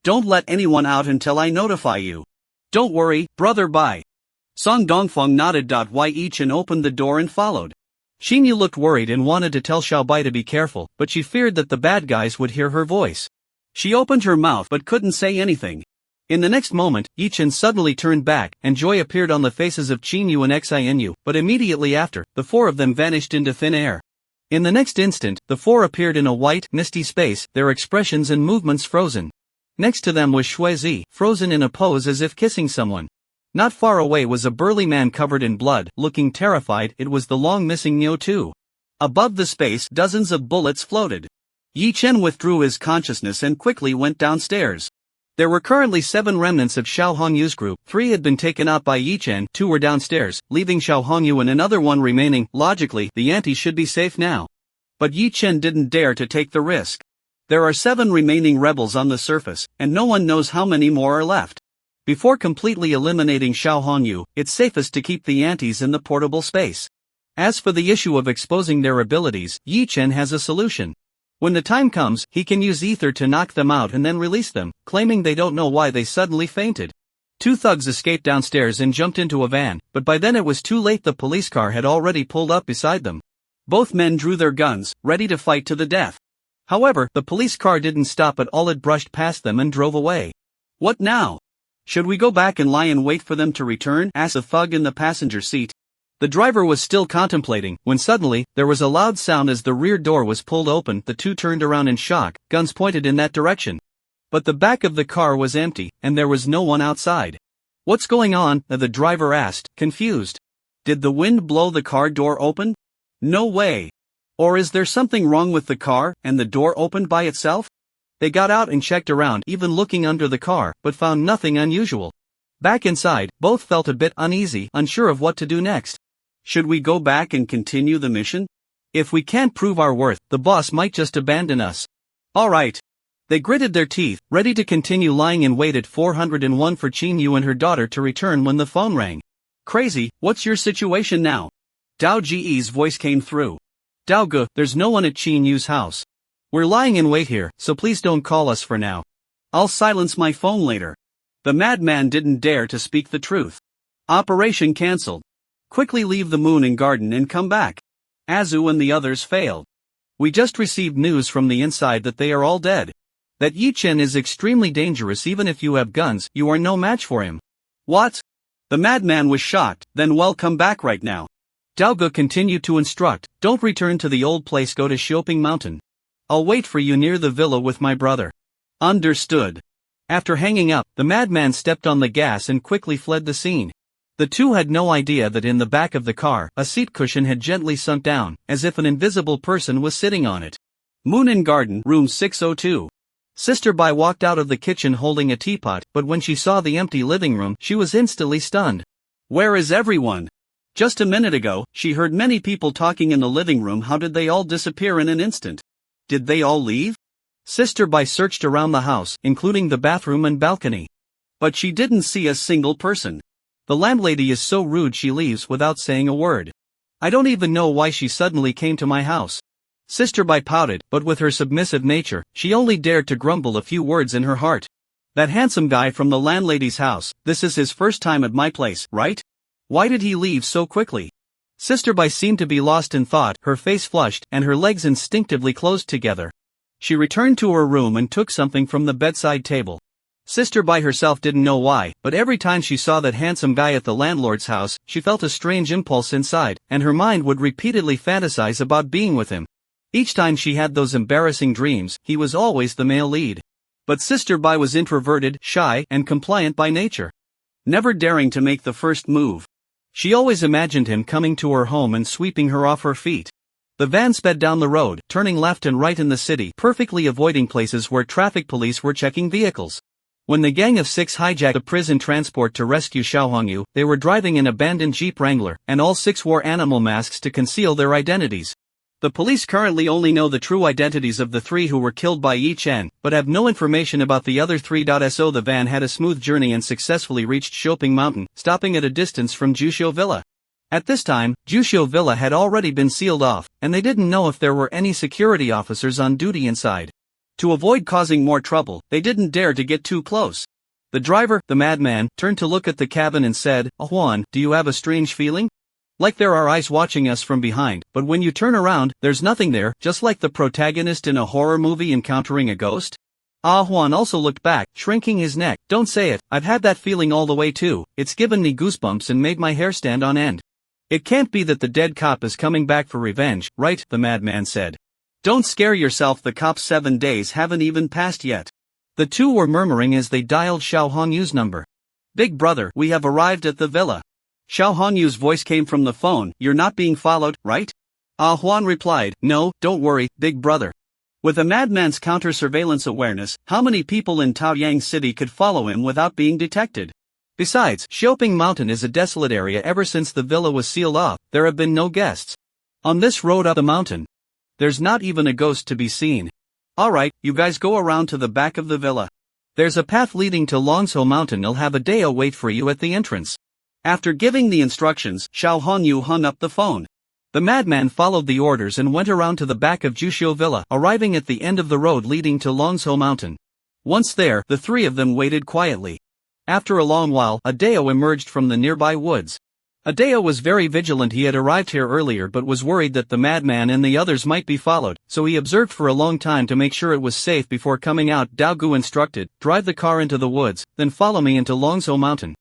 Don't let anyone out until I notify you. Don't worry, brother. Bye. Song Dongfeng nodded. Yi Chen opened the door and followed. Xinyu looked worried and wanted to tell Xiaobai to be careful, but she feared that the bad guys would hear her voice. She opened her mouth but couldn't say anything. In the next moment, Yi Chen suddenly turned back, and joy appeared on the faces of Xinyu and Xinu, but immediately after, the four of them vanished into thin air. In the next instant, the four appeared in a white, misty space, their expressions and movements frozen. Next to them was Shuizi, frozen in a pose as if kissing someone. Not far away was a burly man covered in blood, looking terrified. It was the long-missing Niu Tu. Above the space, dozens of bullets floated. Yi Chen withdrew his consciousness and quickly went downstairs. There were currently 7 remnants of Xiao Hongyu's group. 3 had been taken out by Yi Chen, 2 were downstairs, leaving Xiao Hongyu and another one remaining. Logically, the Auntie should be safe now. But Yi Chen didn't dare to take the risk. There are 7 remaining rebels on the surface, and no one knows how many more are left. Before completely eliminating Xiao Hongyu, it's safest to keep the Aunties in the portable space. As for the issue of exposing their abilities, Yi Chen has a solution. When the time comes, he can use ether to knock them out and then release them, claiming they don't know why they suddenly fainted. 2 thugs escaped downstairs and jumped into a van, but by then it was too late. The police car had already pulled up beside them. Both men drew their guns, ready to fight to the death. However, the police car didn't stop at all. It brushed past them and drove away. What now? Should we go back and lie and wait for them to return? Asked a thug in the passenger seat. The driver was still contemplating, when suddenly, there was a loud sound as the rear door was pulled open. The 2 turned around in shock, guns pointed in that direction. But the back of the car was empty, and there was no one outside. What's going on? The driver asked, confused. Did the wind blow the car door open? No way. Or is there something wrong with the car, and the door opened by itself? They got out and checked around, even looking under the car, but found nothing unusual. Back inside, both felt a bit uneasy, unsure of what to do next. Should we go back and continue the mission? If we can't prove our worth, the boss might just abandon us. Alright. They gritted their teeth, ready to continue lying in wait at 401 for Qin and her daughter to return when the phone rang. Crazy, what's your situation now? Dao Ji's voice came through. Dao Ge, there's no one at Qin Yu's house. We're lying in wait here, so please don't call us for now. I'll silence my phone later. The madman didn't dare to speak the truth. Operation cancelled. Quickly leave the moon and garden and come back. Azu and the others failed. We just received news from the inside that they are all dead. That Yi Chen is extremely dangerous. Even if you have guns, you are no match for him. What? The madman was shocked. Then well, come back right now. Dao Ge continued to instruct, don't return to the old place, go to Xioping Mountain. I'll wait for you near the villa with my brother. Understood. After hanging up, the madman stepped on the gas and quickly fled the scene. The 2 had no idea that in the back of the car, a seat cushion had gently sunk down, as if an invisible person was sitting on it. Moon and Garden, room 602. Sister Bai walked out of the kitchen holding a teapot, but when she saw the empty living room, she was instantly stunned. Where is everyone? Just a minute ago, she heard many people talking in the living room. How did they all disappear in an instant? Did they all leave? Sister Bai searched around the house, including the bathroom and balcony. But she didn't see a single person. The landlady is so rude, she leaves without saying a word. I don't even know why she suddenly came to my house. Sister Bai pouted, but with her submissive nature, she only dared to grumble a few words in her heart. That handsome guy from the landlady's house, this is his first time at my place, right? Why did he leave so quickly? Sister Bai seemed to be lost in thought, her face flushed, and her legs instinctively closed together. She returned to her room and took something from the bedside table. Sister Bai herself didn't know why, but every time she saw that handsome guy at the landlord's house, she felt a strange impulse inside, and her mind would repeatedly fantasize about being with him. Each time she had those embarrassing dreams, he was always the male lead. But Sister Bai was introverted, shy, and compliant by nature. Never daring to make the first move. She always imagined him coming to her home and sweeping her off her feet. The van sped down the road, turning left and right in the city, perfectly avoiding places where traffic police were checking vehicles. When the gang of 6 hijacked the prison transport to rescue Xiao Hongyu, they were driving an abandoned Jeep Wrangler, and all 6 wore animal masks to conceal their identities. The police currently only know the true identities of the 3 who were killed by Yi Chen, but have no information about the other 3. So the van had a smooth journey and successfully reached Shopping Mountain, stopping at a distance from Jusho Villa. At this time, Jusho Villa had already been sealed off, and they didn't know if there were any security officers on duty inside. To avoid causing more trouble, they didn't dare to get too close. The driver, the madman, turned to look at the cabin and said, "Juan, do you have a strange feeling? Like there are eyes watching us from behind, but when you turn around, there's nothing there, just like the protagonist in a horror movie encountering a ghost?" Juan also looked back, shrinking his neck. "Don't say it, I've had that feeling all the way too. It's given me goosebumps and made my hair stand on end." "It can't be that the dead cop is coming back for revenge, right?" the madman said. "Don't scare yourself, the cop's 7 days haven't even passed yet." The 2 were murmuring as they dialed Xiao Hongyu's number. "Big brother, we have arrived at the villa." Xiao Hongyu's voice came from the phone. "You're not being followed, right?" Juan replied, "No, don't worry, big brother." With a madman's counter-surveillance awareness, how many people in Taoyang City could follow him without being detected? Besides, Shopping Mountain is a desolate area. Ever since the villa was sealed off, there have been no guests. On this road up the mountain, there's not even a ghost to be seen. "Alright, you guys go around to the back of the villa. There's a path leading to Longsho Mountain. I'll have a Deo wait for you at the entrance." After giving the instructions, Xiao Hongyu hung up the phone. The madman followed the orders and went around to the back of Jusho Villa, arriving at the end of the road leading to Longsho Mountain. Once there, the 3 of them waited quietly. After a long while, Adeo emerged from the nearby woods. Adeo was very vigilant. He had arrived here earlier but was worried that the madman and the others might be followed, so he observed for a long time to make sure it was safe before coming out. Daogu instructed, "Drive the car into the woods, then follow me into Longsho Mountain."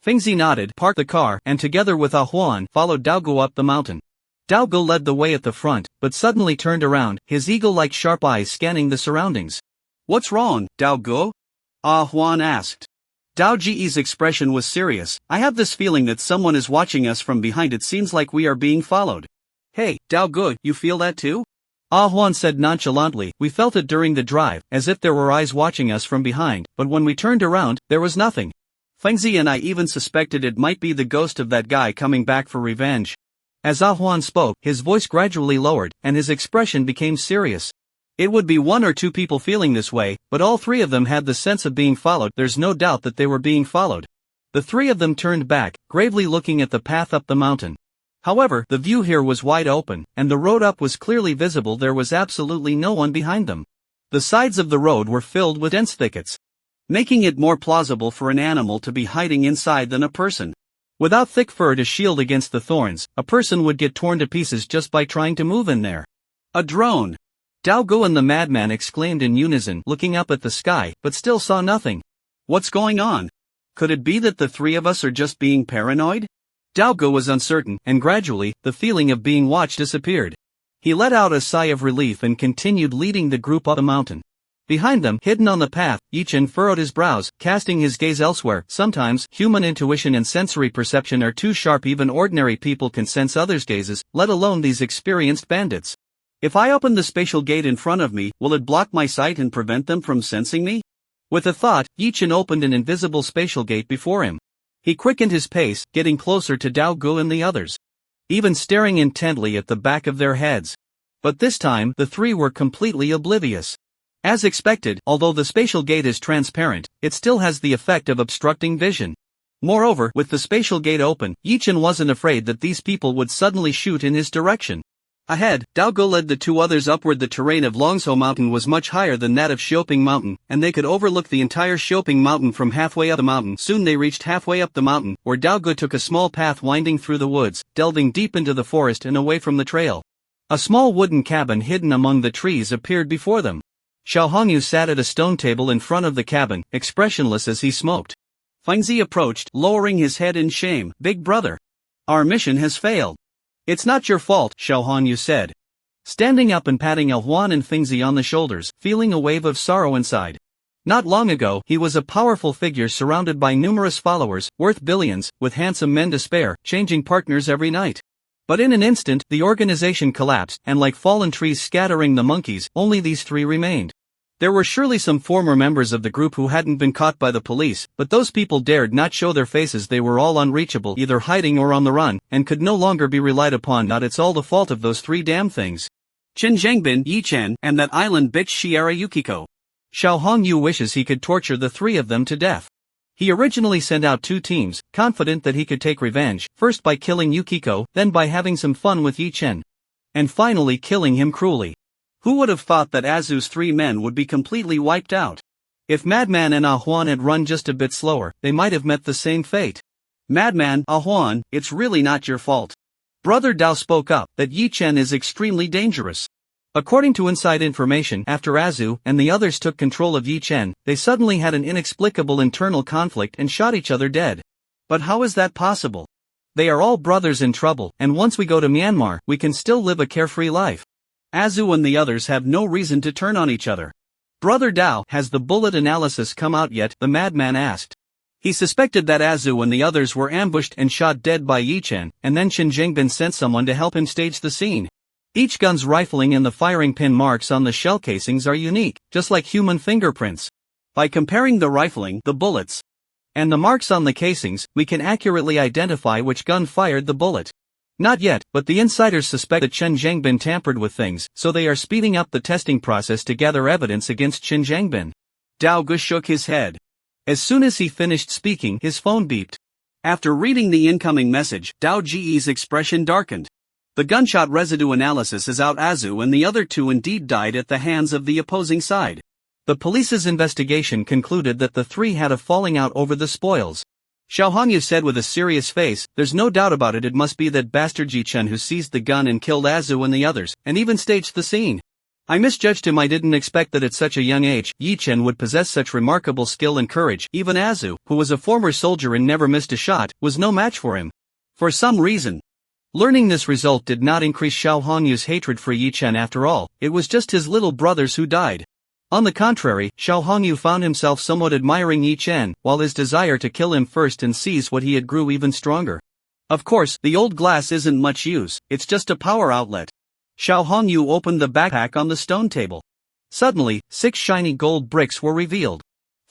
Fengzi nodded, parked the car, and together with Juan, followed Daogu up the mountain. Daogu led the way at the front, but suddenly turned around, his eagle-like sharp eyes scanning the surroundings. "What's wrong, Daogu?" Juan asked. Dao Ji's expression was serious. "I have this feeling that someone is watching us from behind. It seems like we are being followed." "Hey, Daogu, you feel that too?" Juan said nonchalantly. "We felt it during the drive, as if there were eyes watching us from behind, but when we turned around, there was nothing. Fengzi and I even suspected it might be the ghost of that guy coming back for revenge." As Juan spoke, his voice gradually lowered, and his expression became serious. It would be 1 or 2 people feeling this way, but all 3 of them had the sense of being followed. There's no doubt that they were being followed. The 3 of them turned back, gravely looking at the path up the mountain. However, the view here was wide open, and the road up was clearly visible. There was absolutely no one behind them. The sides of the road were filled with dense thickets, making it more plausible for an animal to be hiding inside than a person. Without thick fur to shield against the thorns, a person would get torn to pieces just by trying to move in there. "A drone!" Daogu and the madman exclaimed in unison, looking up at the sky, but still saw nothing. "What's going on? Could it be that the 3 of us are just being paranoid?" Daogu was uncertain, and gradually, the feeling of being watched disappeared. He let out a sigh of relief and continued leading the group up the mountain. Behind them, hidden on the path, Yi-Chen furrowed his brows, casting his gaze elsewhere. Sometimes, human intuition and sensory perception are too sharp. Even ordinary people can sense others' gazes, let alone these experienced bandits. "If I open the spatial gate in front of me, will it block my sight and prevent them from sensing me?" With a thought, Yi-Chen opened an invisible spatial gate before him. He quickened his pace, getting closer to Daogu and the others, even staring intently at the back of their heads. But this time, the 3 were completely oblivious. As expected, although the spatial gate is transparent, it still has the effect of obstructing vision. Moreover, with the spatial gate open, Yi-Chen wasn't afraid that these people would suddenly shoot in his direction. Ahead, Daogu led the 2 others upward. The terrain of Longsho Mountain was much higher than that of Shopping Mountain, and they could overlook the entire Shopping Mountain from halfway up the mountain. Soon they reached halfway up the mountain, where Daogu took a small path winding through the woods, delving deep into the forest and away from the trail. A small wooden cabin hidden among the trees appeared before them. Xiao Hongyu sat at a stone table in front of the cabin, expressionless as he smoked. Fengzi approached, lowering his head in shame. "Big brother, our mission has failed." "It's not your fault," Xiao Hongyu said, standing up and patting Juan and Fengzi on the shoulders, feeling a wave of sorrow inside. Not long ago, he was a powerful figure surrounded by numerous followers, worth billions, with handsome men to spare, changing partners every night. But in an instant, the organization collapsed, and like fallen trees scattering the monkeys, only these 3 remained. There were surely some former members of the group who hadn't been caught by the police, but those people dared not show their faces. They were all unreachable, either hiding or on the run, and could no longer be relied upon. Not it's all the fault of those three damn things. Qin Zhengbin, Yi Chen, and that island bitch Shiera Yukiko. Xiao Hongyu wishes he could torture the three of them to death. He originally sent out 2 teams, confident that he could take revenge, first by killing Yukiko, then by having some fun with Yi Chen. And finally killing him cruelly. Who would have thought that Azu's 3 men would be completely wiped out? If Madman and Ah Huan had run just a bit slower, they might have met the same fate. Madman, Ah Huan, it's really not your fault. Brother Dao spoke up, that Yi Chen is extremely dangerous. According to inside information, after Azu and the others took control of Yi Chen, they suddenly had an inexplicable internal conflict and shot each other dead. But how is that possible? They are all brothers in trouble, and once we go to Myanmar, we can still live a carefree life. Azu and the others have no reason to turn on each other. Brother Dao, has the bullet analysis come out yet? The madman asked. He suspected that Azu and the others were ambushed and shot dead by Yi Chen, and then Qin Zhengbin sent someone to help him stage the scene. Each gun's rifling and the firing pin marks on the shell casings are unique, just like human fingerprints. By comparing the rifling, the bullets, and the marks on the casings, we can accurately identify which gun fired the bullet. Not yet, but the insiders suspect that Qin Zhengbin tampered with things, so they are speeding up the testing process to gather evidence against Qin Zhengbin. Dao Ge shook his head. As soon as he finished speaking, his phone beeped. After reading the incoming message, Dao Ge's expression darkened. The gunshot residue analysis is out. Azu and the other 2 indeed died at the hands of the opposing side. The police's investigation concluded that the 3 had a falling out over the spoils. Xiao Hongyu said with a serious face, there's no doubt about it, it must be that bastard Yi Chen who seized the gun and killed Azu and the others, and even staged the scene. I misjudged him. I didn't expect that at such a young age, Yi Chen would possess such remarkable skill and courage. Even Azu, who was a former soldier and never missed a shot, was no match for him. For some reason. Learning this result did not increase Xiao Hongyu's hatred for Yi Chen. After all, it was just his little brothers who died. On the contrary, Xiao Hongyu found himself somewhat admiring Yi Chen, while his desire to kill him first and seize what he had grew even stronger. Of course, the old glass isn't much use, it's just a power outlet. Xiao Hongyu opened the backpack on the stone table. Suddenly, 6 shiny gold bricks were revealed.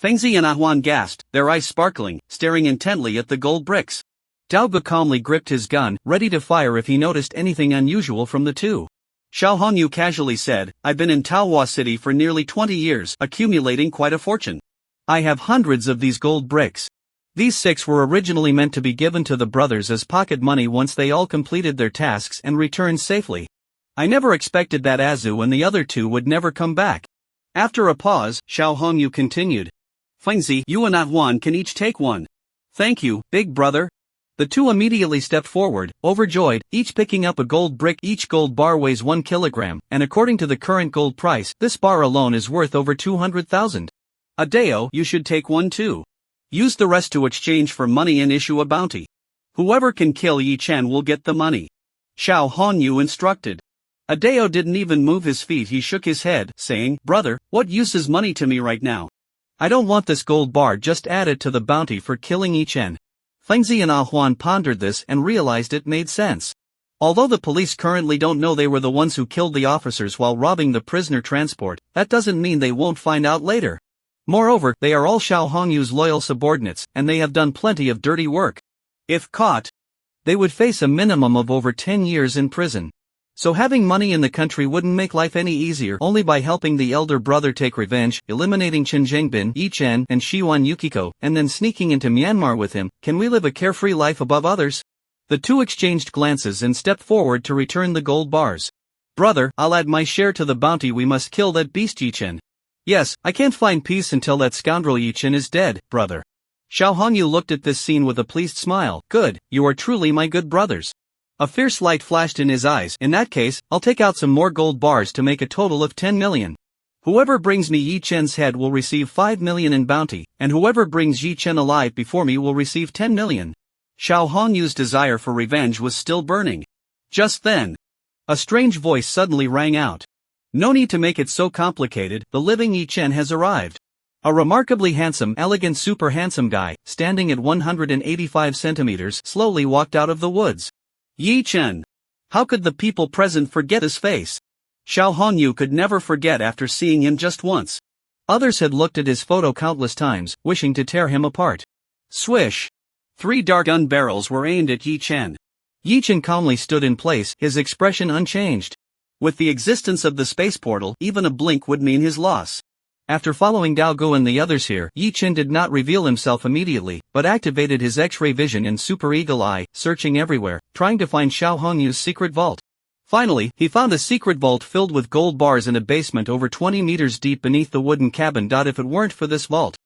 Fengzi and Ah Huan gasped, their eyes sparkling, staring intently at the gold bricks. Dao Ge calmly gripped his gun, ready to fire if he noticed anything unusual from the 2. Xiao Hongyu casually said, I've been in Taohua City for nearly 20 years, accumulating quite a fortune. I have hundreds of these gold bricks. These 6 were originally meant to be given to the brothers as pocket money once they all completed their tasks and returned safely. I never expected that Azu and the other 2 would never come back. After a pause, Xiao Hongyu continued. Fengzi, you and Ah Huan can each take one. Thank you, big brother. The 2 immediately stepped forward, overjoyed, each picking up a gold brick. Each gold bar weighs 1 kilogram, and according to the current gold price, this bar alone is worth over 200,000. Adeo, you should take one too. Use the rest to exchange for money and issue a bounty. Whoever can kill Yi Chen will get the money. Xiao Hongyu instructed. Adeo didn't even move his feet. He shook his head, saying, Brother, what use is money to me right now? I don't want this gold bar, just add it to the bounty for killing Yi Chen. Fengzi and Ah Huan pondered this and realized it made sense. Although the police currently don't know they were the ones who killed the officers while robbing the prisoner transport, that doesn't mean they won't find out later. Moreover, they are all Xiao Hongyu's loyal subordinates, and they have done plenty of dirty work. If caught, they would face a minimum of over 10 years in prison. So having money in the country wouldn't make life any easier. Only by helping the elder brother take revenge, eliminating Qin Zhengbin, Yi Chen, and Shiwan Yukiko, and then sneaking into Myanmar with him, can we live a carefree life above others? The 2 exchanged glances and stepped forward to return the gold bars. Brother, I'll add my share to the bounty. We must kill that beast Yi Chen. Yes, I can't find peace until that scoundrel Yi Chen is dead, brother. Xiao Hongyu looked at this scene with a pleased smile. Good, you are truly my good brothers. A fierce light flashed in his eyes. In that case, I'll take out some more gold bars to make a total of 10 million. Whoever brings me Yi Chen's head will receive 5 million in bounty, and whoever brings Yi Chen alive before me will receive 10 million. Xiao Hongyu's desire for revenge was still burning. Just then, a strange voice suddenly rang out. No need to make it so complicated, the living Yi Chen has arrived. A remarkably handsome, elegant, super handsome guy, standing at 185 centimeters, slowly walked out of the woods. Yi Chen. How could the people present forget his face? Xiao Hongyu could never forget after seeing him just once. Others had looked at his photo countless times, wishing to tear him apart. Swish! 3 dark gun barrels were aimed at Yi Chen. Yi Chen calmly stood in place, his expression unchanged. With the existence of the space portal, even a blink would mean his loss. After following Dao Gu and the others here, Yi Chen did not reveal himself immediately, but activated his X-ray vision and super eagle eye, searching everywhere, trying to find Xiao Hongyu's secret vault. Finally, he found a secret vault filled with gold bars in a basement over 20 meters deep beneath the wooden cabin. If it weren't for this vault,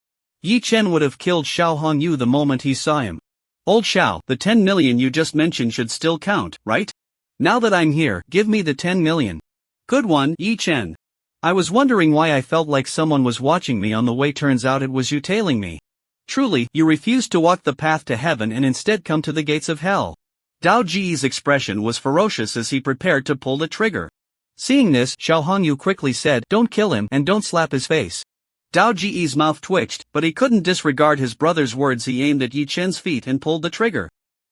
Yi Chen would have killed Xiao Hongyu the moment he saw him. Old Xiao, the 10 million you just mentioned should still count, right? Now that I'm here, give me the 10 million. Good one, Yi Chen. I was wondering why I felt like someone was watching me on the way. Turns out it was you tailing me. Truly, you refused to walk the path to heaven and instead come to the gates of hell. Dao Ji's expression was ferocious as he prepared to pull the trigger. Seeing this, Xiao Hongyu quickly said, "Don't kill him and don't slap his face." Dao Ji's mouth twitched, but he couldn't disregard his brother's words. He aimed at Yi Chen's feet and pulled the trigger.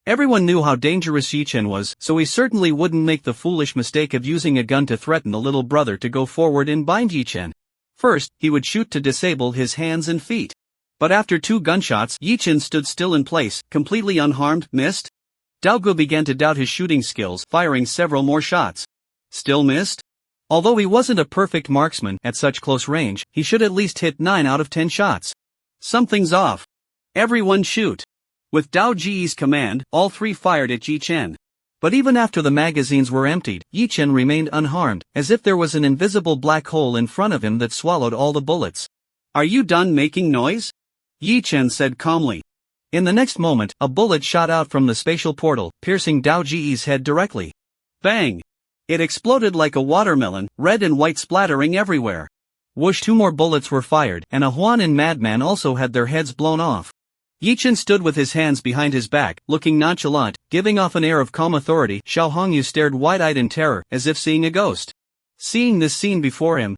Everyone knew how dangerous Yi Chen was, so he certainly wouldn't make the foolish mistake of using a gun to threaten the little brother to go forward and bind Yi Chen. First, he would shoot to disable his hands and feet. But after 2 gunshots, Yi Chen stood still in place, completely unharmed. Missed? Dao Gu began to doubt his shooting skills, firing several more shots. Still missed? Although he wasn't a perfect marksman at such close range, he should at least hit 9 out of 10 shots. Something's off. Everyone shoot. With Dao Ji's command, all 3 fired at Yi Chen. But even after the magazines were emptied, Yi Chen remained unharmed, as if there was an invisible black hole in front of him that swallowed all the bullets. Are you done making noise? Yi Chen said calmly. In the next moment, a bullet shot out from the spatial portal, piercing Dao Ji's head directly. Bang! It exploded like a watermelon, red and white splattering everywhere. Whoosh! 2 more bullets were fired, and a Huanan madman also had their heads blown off. Yi Chen stood with his hands behind his back, looking nonchalant, giving off an air of calm authority. Xiao Hongyu stared wide-eyed in terror, as if seeing a ghost. Seeing this scene before him,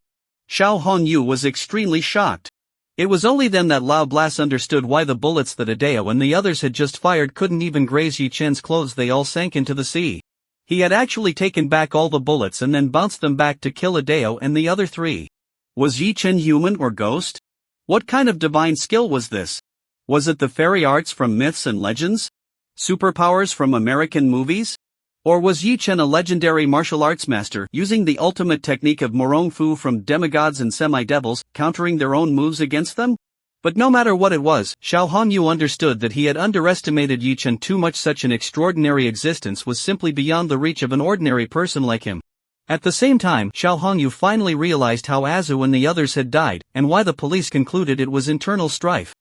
Xiao Hongyu was extremely shocked. It was only then that Lao Blas understood why the bullets that Adeo and the others had just fired couldn't even graze Yi Chen's clothes. They all sank into the sea. He had actually taken back all the bullets and then bounced them back to kill Adeo and the other 3. Was Yi Chen human or ghost? What kind of divine skill was this? Was it the fairy arts from myths and legends? Superpowers from American movies? Or was Yi Chen a legendary martial arts master using the ultimate technique of Morong Fu from demigods and semi-devils, countering their own moves against them? But no matter what it was, Xiao Hongyu understood that he had underestimated Yi Chen too much. Such an extraordinary existence was simply beyond the reach of an ordinary person like him. At the same time, Xiao Hongyu finally realized how Azu and the others had died, and why the police concluded it was internal strife.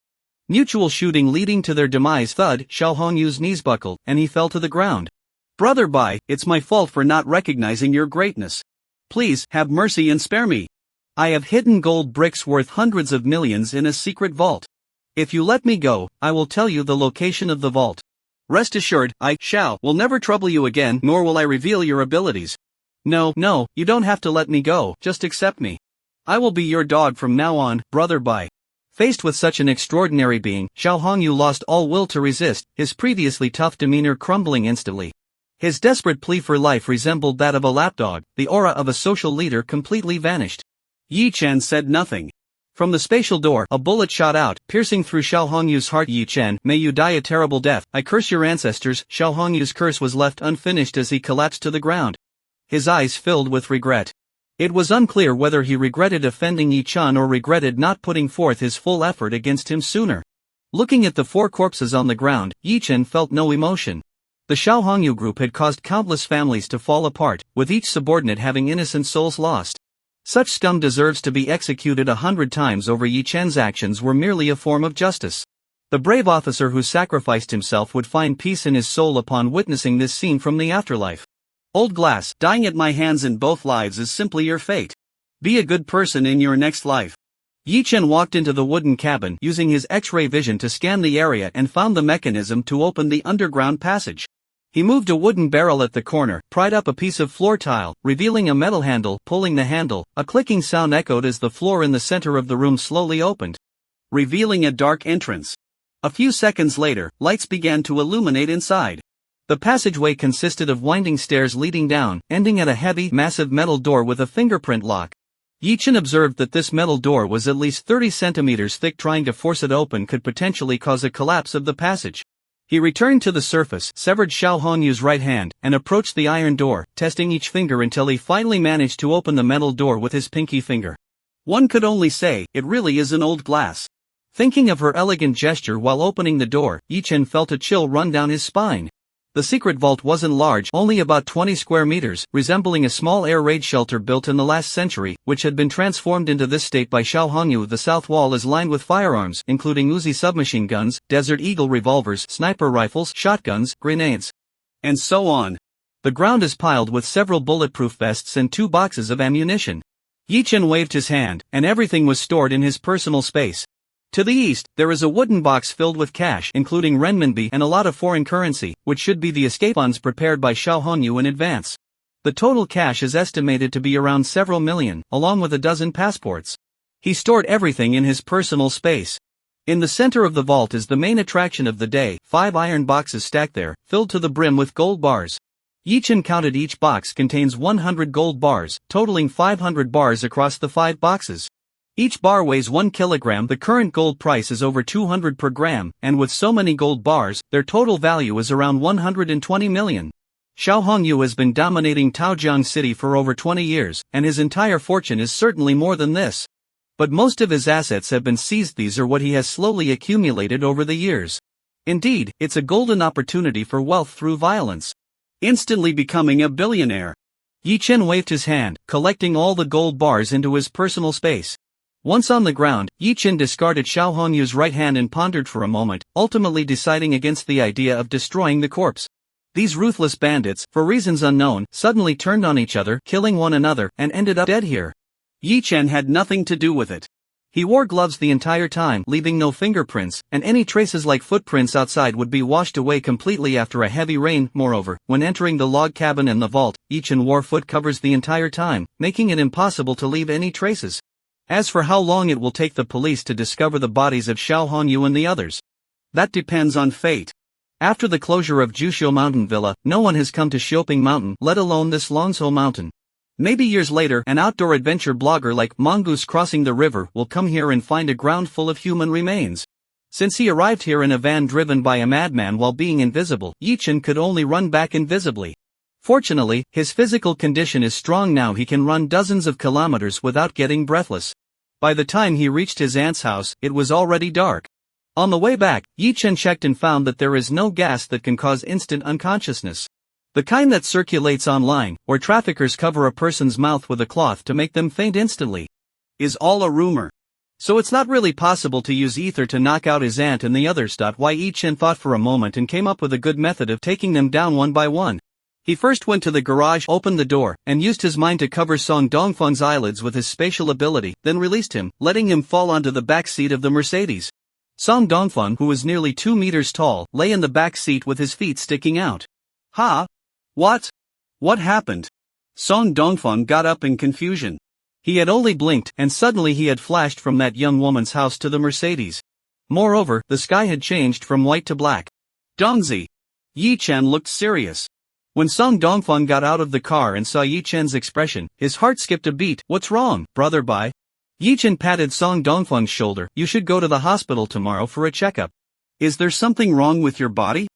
Mutual shooting leading to their demise. Thud! Xiao Hongyu's knees buckled, and he fell to the ground. Brother Bai, it's my fault for not recognizing your greatness. Please, have mercy and spare me. I have hidden gold bricks worth hundreds of millions in a secret vault. If you let me go, I will tell you the location of the vault. Rest assured, Xiao, will never trouble you again, nor will I reveal your abilities. No, you don't have to let me go, just accept me. I will be your dog from now on, Brother Bai. Faced with such an extraordinary being, Xiao Hongyu lost all will to resist, his previously tough demeanor crumbling instantly. His desperate plea for life resembled that of a lapdog, the aura of a social leader completely vanished. Yi Chen said nothing. From the spatial door, a bullet shot out, piercing through Xiao Hongyu's heart. Yi Chen, may you die a terrible death. I curse your ancestors. Xiao Hongyu's curse was left unfinished as he collapsed to the ground. His eyes filled with regret. It was unclear whether he regretted offending Yi Chen or regretted not putting forth his full effort against him sooner. Looking at the 4 corpses on the ground, Yi Chen felt no emotion. The Xiao Hongyu group had caused countless families to fall apart, with each subordinate having innocent souls lost. Such scum deserves to be executed 100 times over. Yi Chen's actions were merely a form of justice. The brave officer who sacrificed himself would find peace in his soul upon witnessing this scene from the afterlife. Old Glass, dying at my hands in both lives is simply your fate. Be a good person in your next life. Yi Chen walked into the wooden cabin using his X-ray vision to scan the area and found the mechanism to open the underground passage. He moved a wooden barrel at the corner, pried up a piece of floor tile, revealing a metal handle. Pulling the handle, a clicking sound echoed as the floor in the center of the room slowly opened, revealing a dark entrance. A few seconds later, lights began to illuminate inside. The passageway consisted of winding stairs leading down, ending at a heavy, massive metal door with a fingerprint lock. Yi Chen observed that this metal door was at least 30 centimeters thick. Trying to force it open could potentially cause a collapse of the passage. He returned to the surface, severed Xiao Hongyu's right hand, and approached the iron door, testing each finger until he finally managed to open the metal door with his pinky finger. One could only say, it really is an old glass. Thinking of her elegant gesture while opening the door, Yi Chen felt a chill run down his spine. The secret vault wasn't large, only about 20 square meters, resembling a small air raid shelter built in the last century, which had been transformed into this state by Xiao Hongyu. The south wall is lined with firearms, including Uzi submachine guns, Desert Eagle revolvers, sniper rifles, shotguns, grenades, and so on. The ground is piled with several bulletproof vests and 2 boxes of ammunition. Yi Chen waved his hand, and everything was stored in his personal space. To the east, there is a wooden box filled with cash, including renminbi and a lot of foreign currency, which should be the escape funds prepared by Xiao Honyu in advance. The total cash is estimated to be around several million, along with a dozen passports. He stored everything in his personal space. In the center of the vault is the main attraction of the day, 5 iron boxes stacked there, filled to the brim with gold bars. Yi Chen counted each box contains 100 gold bars, totaling 500 bars across the 5 boxes. Each bar weighs 1 kilogram. The current gold price is over 200 per gram, and with so many gold bars, their total value is around 120 million. Xiao Hongyu has been dominating Taojiang City for over 20 years, and his entire fortune is certainly more than this. But most of his assets have been seized. These are what he has slowly accumulated over the years. Indeed, it's a golden opportunity for wealth through violence. Instantly becoming a billionaire. Yi Chen waved his hand, collecting all the gold bars into his personal space. Once on the ground, Yi Chen discarded Xiao Hongyu's right hand and pondered for a moment, ultimately deciding against the idea of destroying the corpse. These ruthless bandits, for reasons unknown, suddenly turned on each other, killing one another, and ended up dead here. Yi Chen had nothing to do with it. He wore gloves the entire time, leaving no fingerprints, and any traces like footprints outside would be washed away completely after a heavy rain. Moreover, when entering the log cabin and the vault, Yi Chen wore foot covers the entire time, making it impossible to leave any traces. As for how long it will take the police to discover the bodies of Xiao Honyu and the others, that depends on fate. After the closure of Juxiu Mountain Villa, no one has come to Xiuping Mountain, let alone this Longzhou Mountain. Maybe years later, an outdoor adventure blogger like Mongoose Crossing the River will come here and find a ground full of human remains. Since he arrived here in a van driven by a madman while being invisible, Yi Chen could only run back invisibly. Fortunately, his physical condition is strong now. He can run dozens of kilometers without getting breathless. By the time he reached his aunt's house, it was already dark. On the way back, Yi Chen checked and found that there is no gas that can cause instant unconsciousness. The kind that circulates online, where traffickers cover a person's mouth with a cloth to make them faint instantly, is all a rumor. So it's not really possible to use ether to knock out his aunt and the others. Why Yi Chen thought for a moment and came up with a good method of taking them down one by one. He first went to the garage, opened the door, and used his mind to cover Song Dongfeng's eyelids with his spatial ability, then released him, letting him fall onto the back seat of the Mercedes. Song Dongfeng, who was nearly 2 meters tall, lay in the back seat with his feet sticking out. Ha! What? What happened? Song Dongfeng got up in confusion. He had only blinked, and suddenly he had flashed from that young woman's house to the Mercedes. Moreover, the sky had changed from white to black. Dongzi! Yi Chen looked serious. When Song Dongfeng got out of the car and saw Yi Chen's expression, his heart skipped a beat. What's wrong, brother Bai? Yi Chen patted Song Dongfeng's shoulder. You should go to the hospital tomorrow for a checkup. Is there something wrong with your body?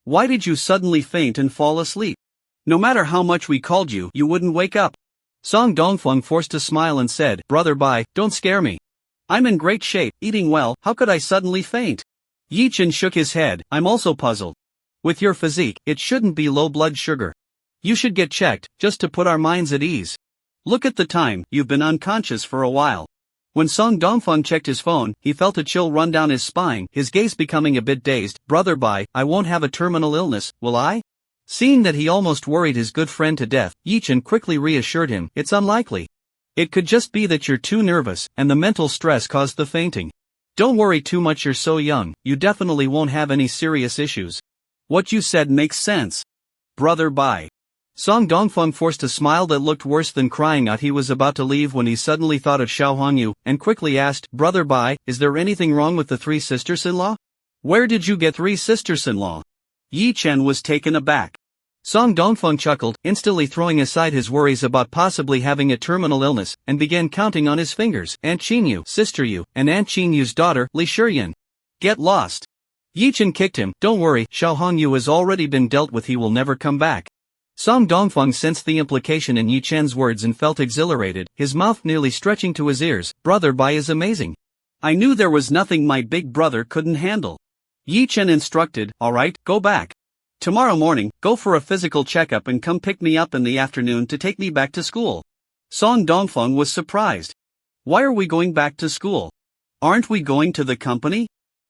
Why did you suddenly faint and fall asleep? No matter how much we called you, you wouldn't wake up. Song Dongfeng forced a smile and said, Brother Bai, don't scare me. I'm in great shape, eating well, how could I suddenly faint? Yi Chen shook his head. I'm also puzzled. With your physique, it shouldn't be low blood sugar. You should get checked, just to put our minds at ease. Look at the time, you've been unconscious for a while. When Song Dongfeng checked his phone, he felt a chill run down his spine, his gaze becoming a bit dazed. Brother Bai, I won't have a terminal illness, will I? Seeing that he almost worried his good friend to death, Yi Chen quickly reassured him, it's unlikely. It could just be that you're too nervous, and the mental stress caused the fainting. Don't worry too much, you're so young, you definitely won't have any serious issues. What you said makes sense. Brother Bai. Song Dongfeng forced a smile that looked worse than crying out. He was about to leave when he suddenly thought of Xiao Hongyu, and quickly asked, Brother Bai, is there anything wrong with the 3 sisters-in-law? Where did you get 3 sisters-in-law? Yi Chen was taken aback. Song Dongfeng chuckled, instantly throwing aside his worries about possibly having a terminal illness, and began counting on his fingers. Aunt Qinyu, Sister Yu, and Aunt Qinyu's daughter, Li Shiryan. Get lost. Yi Chen kicked him. Don't worry, Xiao Hongyu has already been dealt with, he will never come back. Song Dongfeng sensed the implication in Yi Chen's words and felt exhilarated, his mouth nearly stretching to his ears. Brother Bai is amazing. I knew there was nothing my big brother couldn't handle. Yi Chen instructed, alright, go back. Tomorrow morning, go for a physical checkup and come pick me up in the afternoon to take me back to school. Song Dongfeng was surprised. Why are we going back to school? Aren't we going to the company?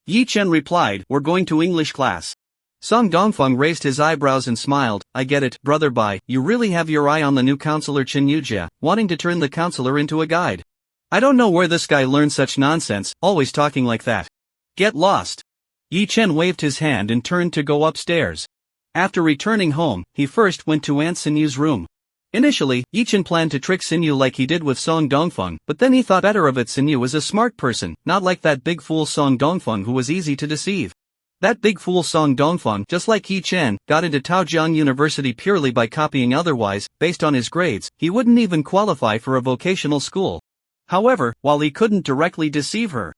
Yi Chen replied, we're going to English class. Song Dongfeng raised his eyebrows and smiled. I get it, Brother Bai, you really have your eye on the new counselor Chen Yujia, wanting to turn the counselor into a guide. I don't know where this guy learned such nonsense, always talking like that. Get lost. Yi Chen waved his hand and turned to go upstairs. After returning home, he first went to Aunt Sinyu's room. Initially, Yi Chen planned to trick Sinyu like he did with Song Dongfeng, but then he thought better of it. Sinyu was a smart person, not like that big fool Song Dongfeng who was easy to deceive. That big fool Song Dongfeng, just like Yi Chen, got into Taojiang University purely by copying. Otherwise, based on his grades, he wouldn't even qualify for a vocational school. However, while he couldn't directly deceive her,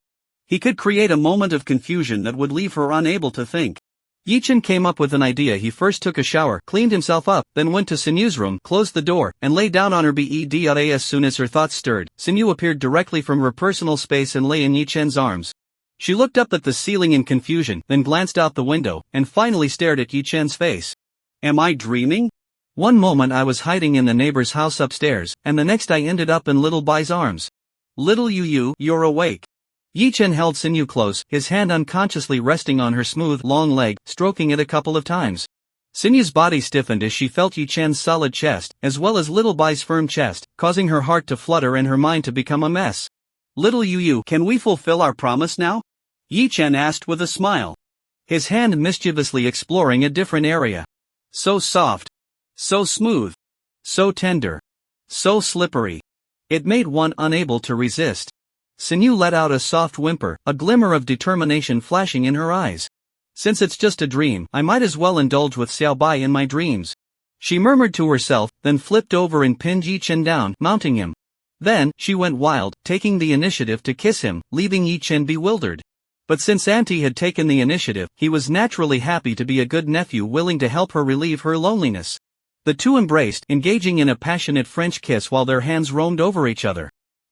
he could create a moment of confusion that would leave her unable to think. Yi Chen came up with an idea. He first took a shower, cleaned himself up, then went to Sinyu's room, closed the door, and lay down on her bed. As soon as her thoughts stirred, Sinyu appeared directly from her personal space and lay in Yi Chen's arms. She looked up at the ceiling in confusion, then glanced out the window, and finally stared at Yi Chen's face. Am I dreaming? One moment I was hiding in the neighbor's house upstairs, and the next I ended up in little Bai's arms. Little Yu, you're awake. Yi Chen held Sinyu close, his hand unconsciously resting on her smooth, long leg, stroking it a couple of times. Sinyu's body stiffened as she felt Yi Chen's solid chest, as well as little Bai's firm chest, causing her heart to flutter and her mind to become a mess. Little Yu, can we fulfill our promise now? Yi Chen asked with a smile, his hand mischievously exploring a different area. So soft. So smooth. So tender. So slippery. It made one unable to resist. Sinyu let out a soft whimper, a glimmer of determination flashing in her eyes. Since it's just a dream, I might as well indulge with Xiao Bai in my dreams. She murmured to herself, then flipped over and pinned Yi Chen down, mounting him. Then, she went wild, taking the initiative to kiss him, leaving Yi Chen bewildered. But since Auntie had taken the initiative, he was naturally happy to be a good nephew willing to help her relieve her loneliness. The two embraced, engaging in a passionate French kiss while their hands roamed over each other.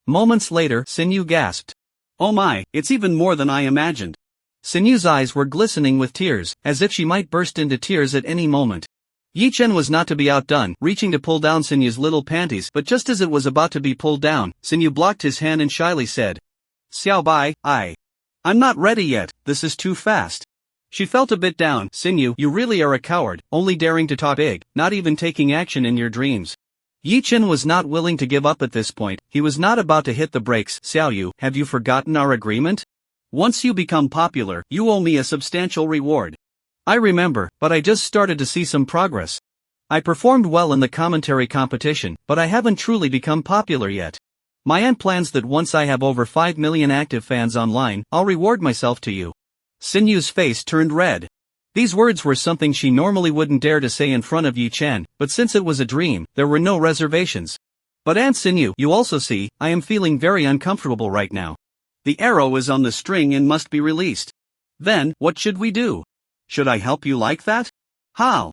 Moments later, Sinyu gasped. Oh my, it's even more than I imagined. Sinyu's eyes were glistening with tears, as if she might burst into tears at any moment. Yi Chen was not to be outdone, reaching to pull down Sinyu's little panties, but just as it was about to be pulled down, Sinyu blocked his hand and shyly said, Xiao Bai, I'm not ready yet, this is too fast. She felt a bit down. Sinyu, you really are a coward, only daring to talk big, not even taking action in your dreams. Yi Chen was not willing to give up at this point, he was not about to hit the brakes. Xiao Yu, have you forgotten our agreement? Once you become popular, you owe me a substantial reward. I remember, but I just started to see some progress. I performed well in the commentary competition, but I haven't truly become popular yet. My aunt plans that once I have over 5 million active fans online, I'll reward myself to you. Sinyu's face turned red. These words were something she normally wouldn't dare to say in front of Yi Chen, but since it was a dream, there were no reservations. But Aunt Sinyu, you also see, I am feeling very uncomfortable right now. The arrow is on the string and must be released. Then, what should we do? Should I help you like that? How?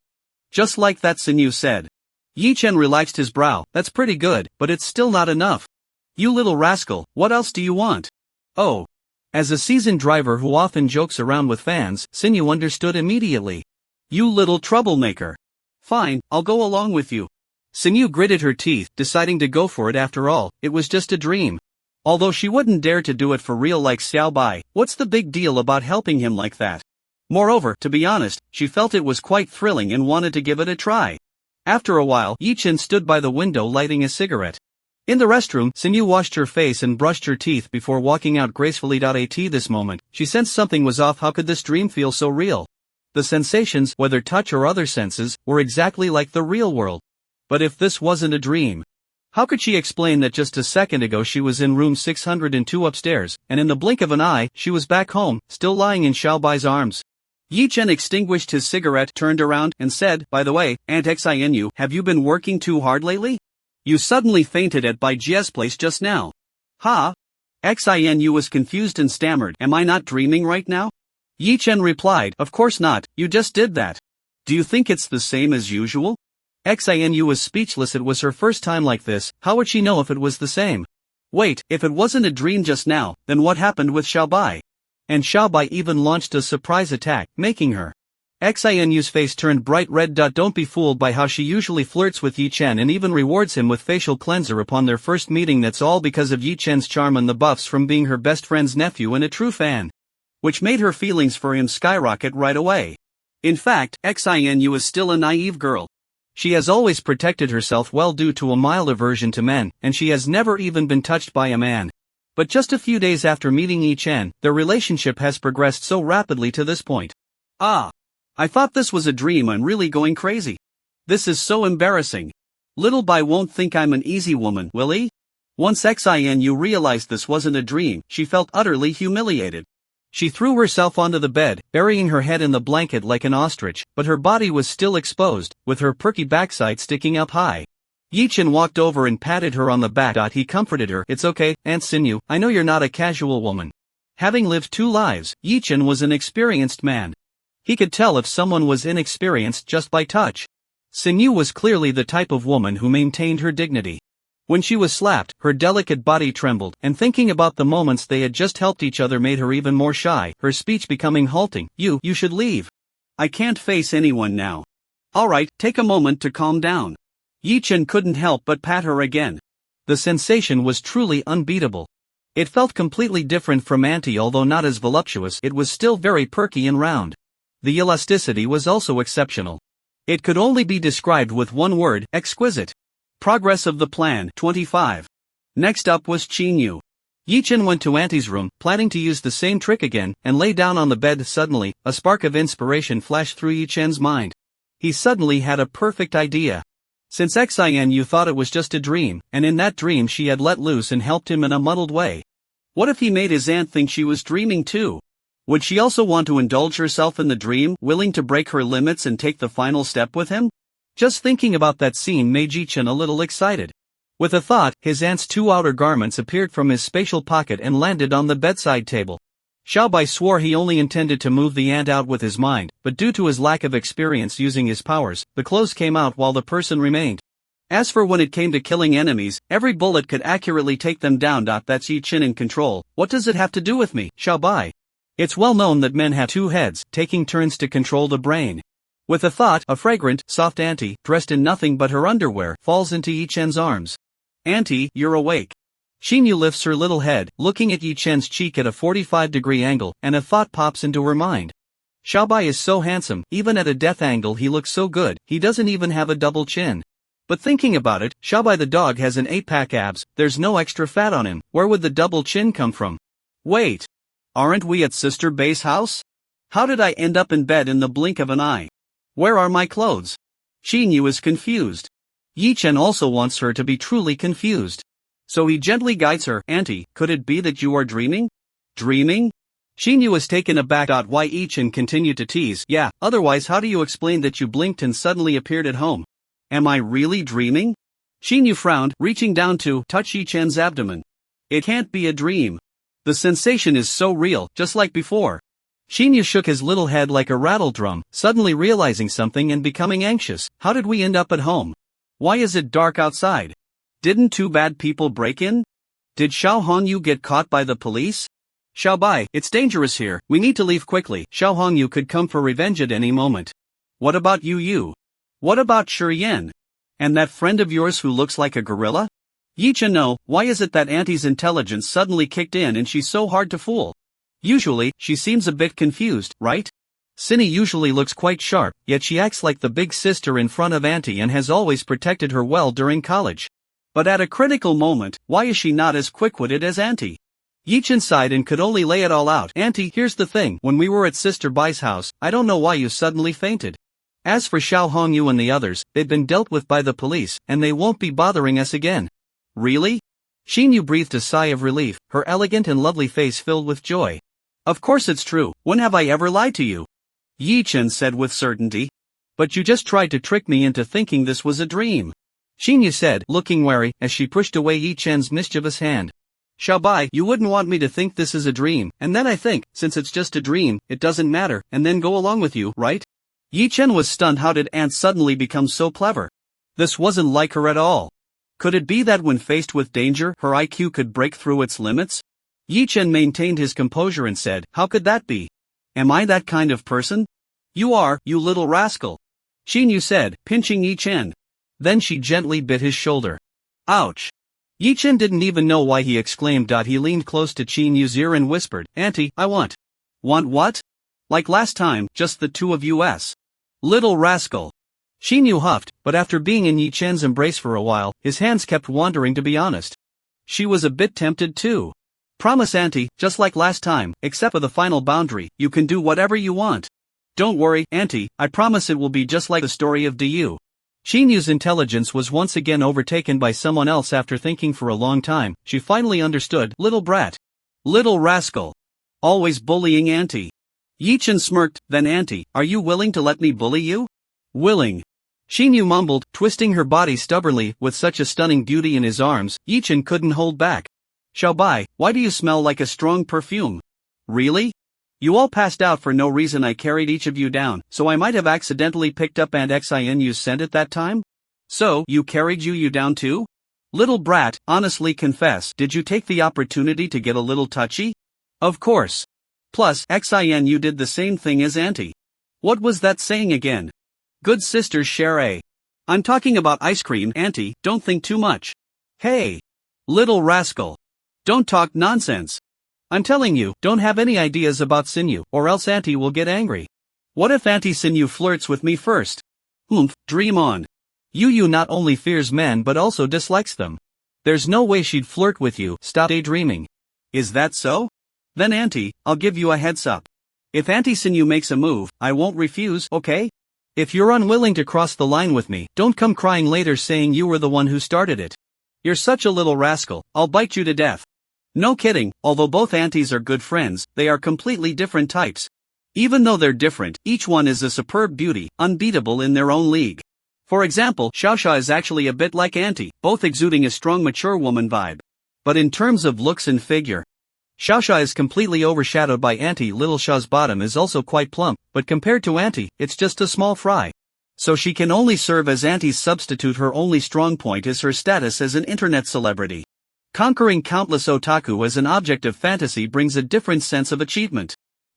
Just like that, Sinyu said. Yi Chen relaxed his brow. That's pretty good, but it's still not enough. You little rascal, what else do you want? Oh. As a seasoned driver who often jokes around with fans, Sinyu understood immediately. You little troublemaker. Fine, I'll go along with you. Sinyu gritted her teeth, deciding to go for it after all, it was just a dream. Although she wouldn't dare to do it for real like Xiao Bai, what's the big deal about helping him like that? Moreover, to be honest, she felt it was quite thrilling and wanted to give it a try. After a while, Yi Chen stood by the window lighting a cigarette. In the restroom, Sinyu washed her face and brushed her teeth before walking out gracefully. At this moment, she sensed something was off. How could this dream feel so real? The sensations, whether touch or other senses, were exactly like the real world. But if this wasn't a dream, how could she explain that just a second ago she was in room 602 upstairs, and in the blink of an eye, she was back home, still lying in Xiao Bai's arms? Yi Chen extinguished his cigarette, turned around, and said, "By the way, Aunt Xinu, have you been working too hard lately? You suddenly fainted at Bai Jia's place just now." "Ha?" Xinu was confused and stammered, "Am I not dreaming right now?" Yi Chen replied, "Of course not, you just did that. Do you think it's the same as usual?" Xinu was speechless. It was her first time like this. How would she know if it was the same? Wait, if it wasn't a dream just now, then what happened with Xiaobai? And Xiaobai even launched a surprise attack, making her. Xinu's face turned bright red. Don't be fooled by how she usually flirts with Yi Chen and even rewards him with facial cleanser upon their first meeting. That's all because of Yi Chen's charm and the buffs from being her best friend's nephew and a true fan, which made her feelings for him skyrocket right away. In fact, Xinu is still a naive girl. She has always protected herself well due to a mild aversion to men, and she has never even been touched by a man. But just a few days after meeting Yi Chen, their relationship has progressed so rapidly to this point. "Ah. I thought this was a dream. I'm really going crazy. This is so embarrassing. Little Bai won't think I'm an easy woman, will he?" Once Xinu realized this wasn't a dream, she felt utterly humiliated. She threw herself onto the bed, burying her head in the blanket like an ostrich, but her body was still exposed, with her perky backside sticking up high. Yi Chen walked over and patted her on the back. He comforted her. "It's okay, Aunt Xinu, I know you're not a casual woman." Having lived 2 lives, Yi Chen was an experienced man. He could tell if someone was inexperienced just by touch. Xinu was clearly the type of woman who maintained her dignity. When she was slapped, her delicate body trembled, and thinking about the moments they had just helped each other made her even more shy, her speech becoming halting. You should leave. I can't face anyone now." "Alright, take a moment to calm down." Yi Chen couldn't help but pat her again. The sensation was truly unbeatable. It felt completely different from Auntie. Although not as voluptuous, it was still very perky and round. The elasticity was also exceptional. It could only be described with one word: exquisite. Progress of the plan, 25. Next up was Qinyu. Yi Chen went to Auntie's room, planning to use the same trick again, and lay down on the bed. Suddenly, a spark of inspiration flashed through Yi Chen's mind. He suddenly had a perfect idea. Since Xinu thought it was just a dream, and in that dream she had let loose and helped him in a muddled way. What if he made his aunt think she was dreaming too? Would she also want to indulge herself in the dream, willing to break her limits and take the final step with him? Just thinking about that scene made Yi Chen a little excited. With a thought, his aunt's 2 outer garments appeared from his spatial pocket and landed on the bedside table. Xiaobai swore he only intended to move the aunt out with his mind, but due to his lack of experience using his powers, the clothes came out while the person remained. As for when it came to killing enemies, every bullet could accurately take them down. That's Yi Chen in control. What does it have to do with me, Xiaobai? It's well known that men have 2 heads, taking turns to control the brain. With a thought, a fragrant, soft Auntie, dressed in nothing but her underwear, falls into Yi Chen's arms. "Auntie, you're awake." Xinyu lifts her little head, looking at Yi Chen's cheek at a 45-degree angle, and a thought pops into her mind. Xiaobai is so handsome, even at a death angle he looks so good, he doesn't even have a double chin. But thinking about it, Xiaobai the dog has an 8-pack abs, there's no extra fat on him, where would the double chin come from? Wait. Aren't we at Sister Bai's house? How did I end up in bed in the blink of an eye? Where are my clothes? Xinyu is confused. Yi Chen also wants her to be truly confused. So he gently guides her. "Auntie, could it be that you are dreaming?" "Dreaming?" Xinyu is taken aback. Why? Yi Chen continued to tease. "Yeah, otherwise how do you explain that you blinked and suddenly appeared at home? Am I really dreaming?" Xinyu frowned, reaching down to touch Yi Chen's abdomen. "It can't be a dream. The sensation is so real, just like before." Xinyu shook his little head like a rattle drum, suddenly realizing something and becoming anxious. "How did we end up at home? Why is it dark outside? Didn't 2 bad people break in? Did Xiao Hongyu get caught by the police? Xiaobai, it's dangerous here, we need to leave quickly. Xiao Hongyu could come for revenge at any moment. What about Yu? What about Shi Yan? And that friend of yours who looks like a gorilla?" Yi Chen, no, why is it that Auntie's intelligence suddenly kicked in and she's so hard to fool? Usually, she seems a bit confused, right? Cindy usually looks quite sharp, yet she acts like the big sister in front of Auntie and has always protected her well during college. But at a critical moment, why is she not as quick-witted as Auntie? Yi Chen sighed and could only lay it all out. "Auntie, here's the thing, when we were at Sister Bai's house, I don't know why you suddenly fainted. As for Xiao Hongyu and the others, they've been dealt with by the police, and they won't be bothering us again." "Really?" Xinyu breathed a sigh of relief, her elegant and lovely face filled with joy. "Of course it's true, when have I ever lied to you?" Yi Chen said with certainty. But you just tried to trick me into thinking this was a dream. Xinyu said, looking wary, as she pushed away Yi Chen's mischievous hand. Xiaobai, you wouldn't want me to think this is a dream, and then I think, since it's just a dream, it doesn't matter, and then go along with you, right? Yi Chen was stunned. How did Aunt suddenly become so clever? This wasn't like her at all. Could it be that when faced with danger, her IQ could break through its limits? Yi Chen maintained his composure and said, how could that be? Am I that kind of person? You are, you little rascal. Xinyu said, pinching Yi Chen. Then she gently bit his shoulder. Ouch. Yi Chen didn't even know why he exclaimed. He leaned close to Xinyu's ear and whispered, Auntie, I want. Want what? Like last time, just the two of us. Little rascal. Xinyu huffed, but after being in Yi Chen's embrace for a while, his hands kept wandering. To be honest, she was a bit tempted too. Promise, Auntie, just like last time, except for the final boundary, you can do whatever you want. Don't worry, Auntie, I promise it will be just like the story of Du. Xinyu's intelligence was once again overtaken by someone else. After thinking for a long time, she finally understood. Little brat. Little rascal. Always bullying Auntie. Yi Chen smirked. Then Auntie, are you willing to let me bully you? Willing. Xinyu mumbled, twisting her body stubbornly. With such a stunning beauty in his arms, Yi Chen couldn't hold back. Xiaobai, why do you smell like a strong perfume? Really? You all passed out for no reason. I carried each of you down, so I might have accidentally picked up Aunt Xinu's scent at that time? So, you carried you down too? Little brat, honestly confess, did you take the opportunity to get a little touchy? Of course. Plus, Xinu did the same thing as Auntie. What was that saying again? Good sisters share a. I'm talking about ice cream, Auntie, don't think too much. Hey! Little rascal. Don't talk nonsense. I'm telling you, don't have any ideas about Xinyu, or else Auntie will get angry. What if Auntie Xinyu flirts with me first? Dream on. Yu not only fears men but also dislikes them. There's no way she'd flirt with you. Stop daydreaming. Is that so? Then Auntie, I'll give you a heads up. If Auntie Xinyu makes a move, I won't refuse, okay? If you're unwilling to cross the line with me, don't come crying later saying you were the one who started it. You're such a little rascal, I'll bite you to death. No kidding, although both aunties are good friends, they are completely different types. Even though they're different, each one is a superb beauty, unbeatable in their own league. For example, Xiaoxia is actually a bit like Auntie, both exuding a strong mature woman vibe. But in terms of looks and figure, Xiaoxia is completely overshadowed by Auntie. Little Xiao's bottom is also quite plump, but compared to Auntie, it's just a small fry. So she can only serve as Auntie's substitute. Her only strong point is her status as an internet celebrity. Conquering countless otaku as an object of fantasy brings a different sense of achievement.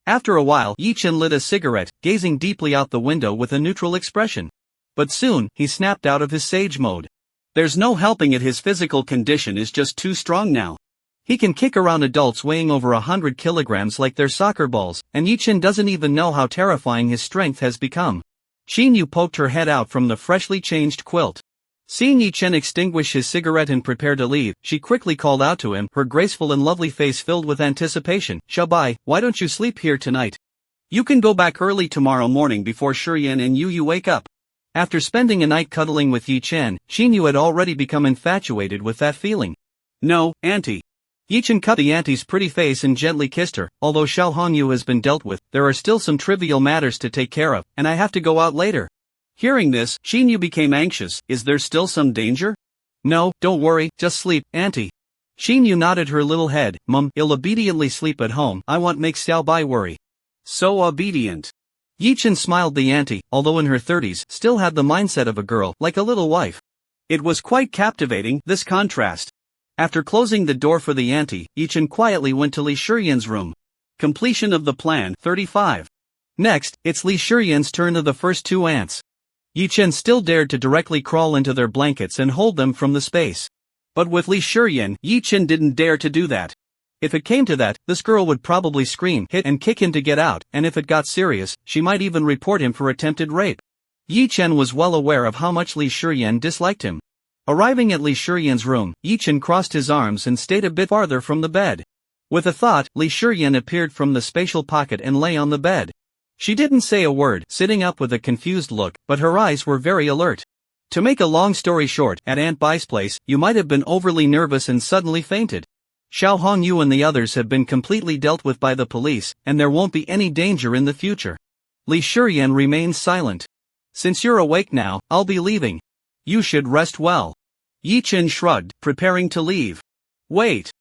After a while, Yi Chen lit a cigarette, gazing deeply out the window with a neutral expression. But soon, he snapped out of his sage mode. There's no helping it, his physical condition is just too strong now. He can kick around adults weighing over 100 kilograms like they're soccer balls, and Yi Chen doesn't even know how terrifying his strength has become. Xinyu poked her head out from the freshly changed quilt. Seeing Yi Chen extinguish his cigarette and prepare to leave, she quickly called out to him, her graceful and lovely face filled with anticipation. Xiaobai, why don't you sleep here tonight? You can go back early tomorrow morning before Shurian and you wake up. After spending a night cuddling with Yi Chen, Xinyu had already become infatuated with that feeling. No, Auntie. Yi Chen cut the auntie's pretty face and gently kissed her. Although Xiao Hongyu has been dealt with, there are still some trivial matters to take care of, and I have to go out later. Hearing this, Xinyu became anxious. Is there still some danger? No, don't worry, just sleep, Auntie. Xinyu nodded her little head. He'll obediently sleep at home. I won't make Xiaobai worry. So obedient. Yi Chen smiled. The auntie, although in her 30s, still had the mindset of a girl, like a little wife. It was quite captivating, this contrast. After closing the door for the auntie, Yi Chen quietly went to Li Shurian's room. Completion of the plan, 35. Next, it's Li Shurian's turn. Of the first two ants. Yi Chen still dared to directly crawl into their blankets and hold them from the space. But with Li Shurian, Yi Chen didn't dare to do that. If it came to that, this girl would probably scream, hit and kick him to get out, and if it got serious, she might even report him for attempted rape. Yi Chen was well aware of how much Li Shurian disliked him. Arriving at Li Shurian's room, Yi Chen crossed his arms and stayed a bit farther from the bed. With a thought, Li Shurian appeared from the spatial pocket and lay on the bed. She didn't say a word, sitting up with a confused look, but her eyes were very alert. To make a long story short, at Aunt Bai's place, you might have been overly nervous and suddenly fainted. Xiao Hongyu and the others have been completely dealt with by the police, and there won't be any danger in the future. Li Shiyan remained silent. Since you're awake now, I'll be leaving. You should rest well. Yi Chen shrugged, preparing to leave. Wait.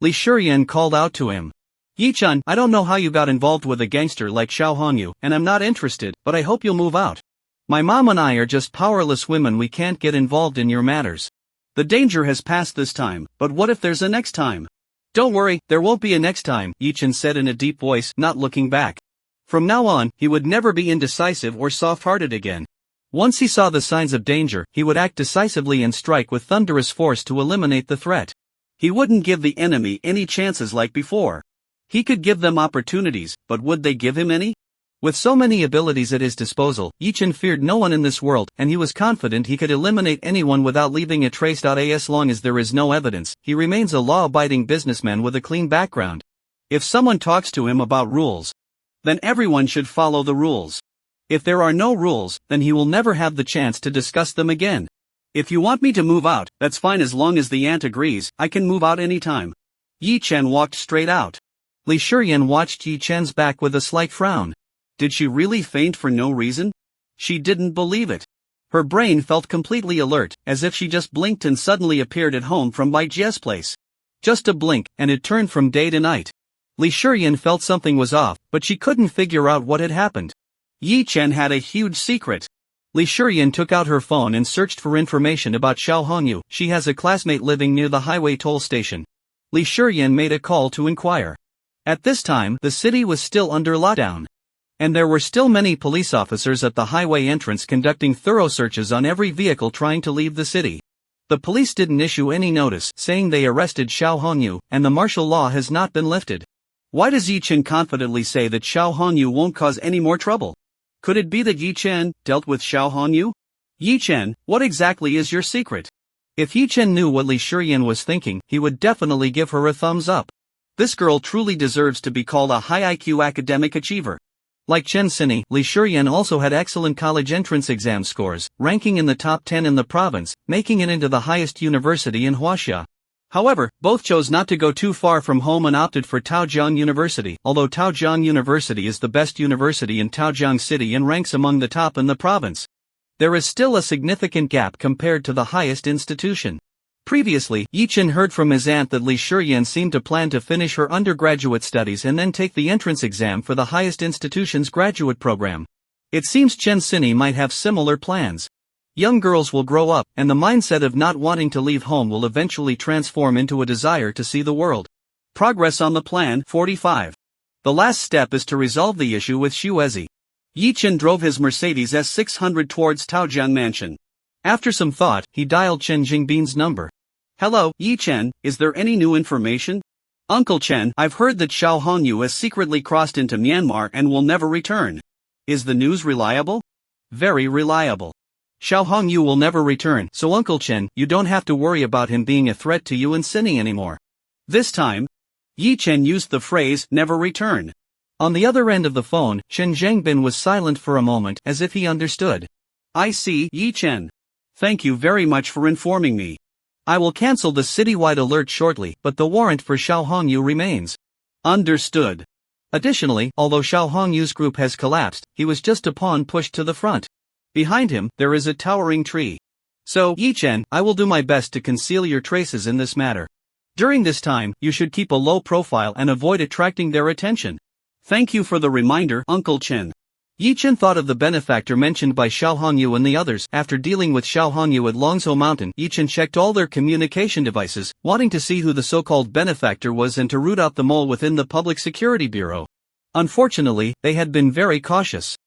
Li Shiyan called out to him. Yi-chan, I don't know how you got involved with a gangster like Xiao Hongyu, and I'm not interested, but I hope you'll move out. My mom and I are just powerless women, we can't get involved in your matters. The danger has passed this time, but what if there's a next time? Don't worry, there won't be a next time, Yi-chan said in a deep voice, not looking back. From now on, he would never be indecisive or soft-hearted again. Once he saw the signs of danger, he would act decisively and strike with thunderous force to eliminate the threat. He wouldn't give the enemy any chances like before. He could give them opportunities, but would they give him any? With so many abilities at his disposal, Yi-chan feared no one in this world, and he was confident he could eliminate anyone without leaving a trace. As long as there is no evidence, he remains a law-abiding businessman with a clean background. If someone talks to him about rules, then everyone should follow the rules. If there are no rules, then he will never have the chance to discuss them again. If you want me to move out, that's fine as long as the aunt agrees, I can move out anytime. Yi Chen walked straight out. Li Shiyan watched Yi Chen's back with a slight frown. Did she really faint for no reason? She didn't believe it. Her brain felt completely alert, as if she just blinked and suddenly appeared at home from Bai Jie's place. Just a blink, and it turned from day to night. Li Shiyan felt something was off, but she couldn't figure out what had happened. Yi Chen had a huge secret. Li Shiyan took out her phone and searched for information about Xiao Hongyu. She has a classmate living near the highway toll station. Li Shiyan made a call to inquire. At this time, the city was still under lockdown. And there were still many police officers at the highway entrance conducting thorough searches on every vehicle trying to leave the city. The police didn't issue any notice saying they arrested Xiao Hongyu, and the martial law has not been lifted. Why does Yi Chen confidently say that Xiao Hongyu won't cause any more trouble? Could it be that Yi Chen dealt with Xiao Hongyu? Yi Chen, what exactly is your secret? If Yi Chen knew what Li Shiyan was thinking, he would definitely give her a thumbs up. This girl truly deserves to be called a high IQ academic achiever. Like Chen Xinyi, Li Shiyan also had excellent college entrance exam scores, ranking in the top 10 in the province, making it into the highest university in Huaxia. However, both chose not to go too far from home and opted for Taojiang University, although Taojiang University is the best university in Taojiang City and ranks among the top in the province. There is still a significant gap compared to the highest institution. Previously, Yi Chen heard from his aunt that Li Shiyan seemed to plan to finish her undergraduate studies and then take the entrance exam for the highest institution's graduate program. It seems Chen Xinyi might have similar plans. Young girls will grow up, and the mindset of not wanting to leave home will eventually transform into a desire to see the world. Progress on the plan. 45. The last step is to resolve the issue with Xuezi. Yi Chen drove his Mercedes S600 towards Taojiang Mansion. After some thought, he dialed Chen Jingbin's number. Hello, Yi Chen, is there any new information? Uncle Chen, I've heard that Xiao Hongyu has secretly crossed into Myanmar and will never return. Is the news reliable? Very reliable. Xiao Hongyu will never return, so Uncle Chen, you don't have to worry about him being a threat to you and Xinyi anymore. This time, Yi Chen used the phrase, never return. On the other end of the phone, Chen Zhengbin was silent for a moment as if he understood. I see, Yi Chen. Thank you very much for informing me. I will cancel the citywide alert shortly, but the warrant for Xiao Hongyu remains. Understood. Additionally, although Xiao Hongyu's group has collapsed, he was just a pawn pushed to the front. Behind him, there is a towering tree. So, Yi Chen, I will do my best to conceal your traces in this matter. During this time, you should keep a low profile and avoid attracting their attention. Thank you for the reminder, Uncle Chen. Yi Chen thought of the benefactor mentioned by Xiao Hongyu and the others. After dealing with Xiao Hongyu at Longzhou Mountain, Yi Chen checked all their communication devices, wanting to see who the so-called benefactor was and to root out the mole within the Public Security Bureau. Unfortunately, they had been very cautious.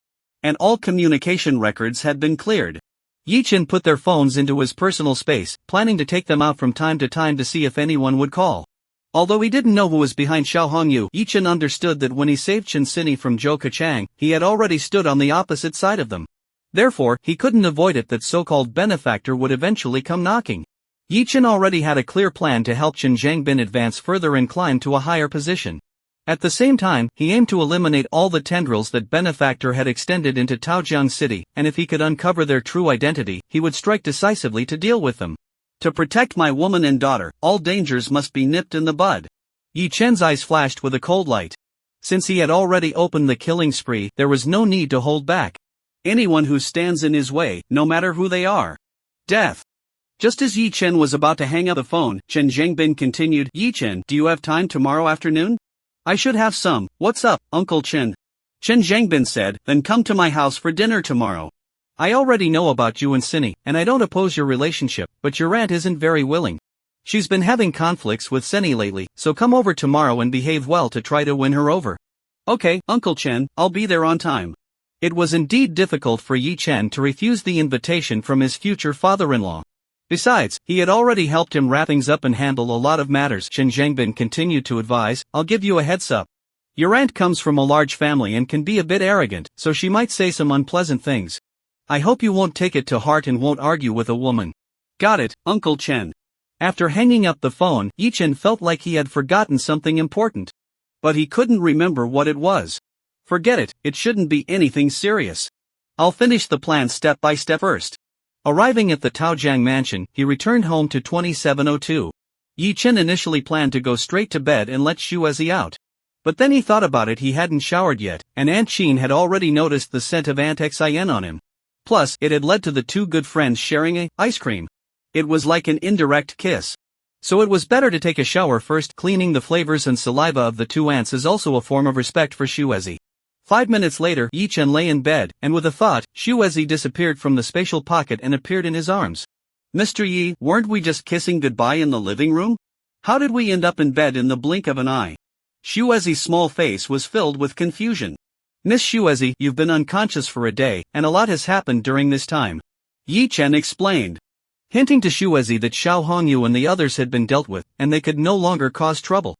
And all communication records had been cleared. Yi Chen put their phones into his personal space, planning to take them out from time to see if anyone would call. Although he didn't know who was behind Xiao Hongyu, Yi Chen understood that when he saved Chen Xinyi from Zhou Kachang, he had already stood on the opposite side of them. Therefore, he couldn't avoid it that so-called benefactor would eventually come knocking. Yi Chen already had a clear plan to help Chen Zhengbin advance further and climb to a higher position. At the same time, he aimed to eliminate all the tendrils that benefactor had extended into Taojiang City, and if he could uncover their true identity, he would strike decisively to deal with them. To protect my woman and daughter, all dangers must be nipped in the bud. Yi Chen's eyes flashed with a cold light. Since he had already opened the killing spree, there was no need to hold back. Anyone who stands in his way, no matter who they are. Death. Just as Yi Chen was about to hang up the phone, Chen Zhengbin continued, Yi Chen, do you have time tomorrow afternoon? I should have some. What's up, Uncle Chen? Chen Zhengbin said, then come to my house for dinner tomorrow. I already know about you and Cindy, and I don't oppose your relationship, but your aunt isn't very willing. She's been having conflicts with Cindy lately, so come over tomorrow and behave well to try to win her over. Okay, Uncle Chen, I'll be there on time. It was indeed difficult for Yi Chen to refuse the invitation from his future father-in-law. Besides, he had already helped him wrap things up and handle a lot of matters. Chen Zhengbin continued to advise, I'll give you a heads up. Your aunt comes from a large family and can be a bit arrogant, so she might say some unpleasant things. I hope you won't take it to heart and won't argue with a woman. Got it, Uncle Chen. After hanging up the phone, Yi Chen felt like he had forgotten something important. But he couldn't remember what it was. Forget it, it shouldn't be anything serious. I'll finish the plan step by step first. Arriving at the Taojiang mansion, he returned home to 2702. Yi Chen initially planned to go straight to bed and let Shuezi out. But then he thought about it, he hadn't showered yet, and Aunt Qin had already noticed the scent of Aunt Xin on him. Plus, it had led to the two good friends sharing a ice cream. It was like an indirect kiss. So it was better to take a shower first. Cleaning the flavors and saliva of the two aunts is also a form of respect for Shuezi. 5 minutes later, Yi Chen lay in bed, and with a thought, Shuezi disappeared from the spatial pocket and appeared in his arms. Mr. Yi, weren't we just kissing goodbye in the living room? How did we end up in bed in the blink of an eye? Shuezi's small face was filled with confusion. Miss Shuezi, you've been unconscious for a day, and a lot has happened during this time. Yi Chen explained, hinting to Shuezi that Xiao Hongyu and the others had been dealt with, and they could no longer cause trouble.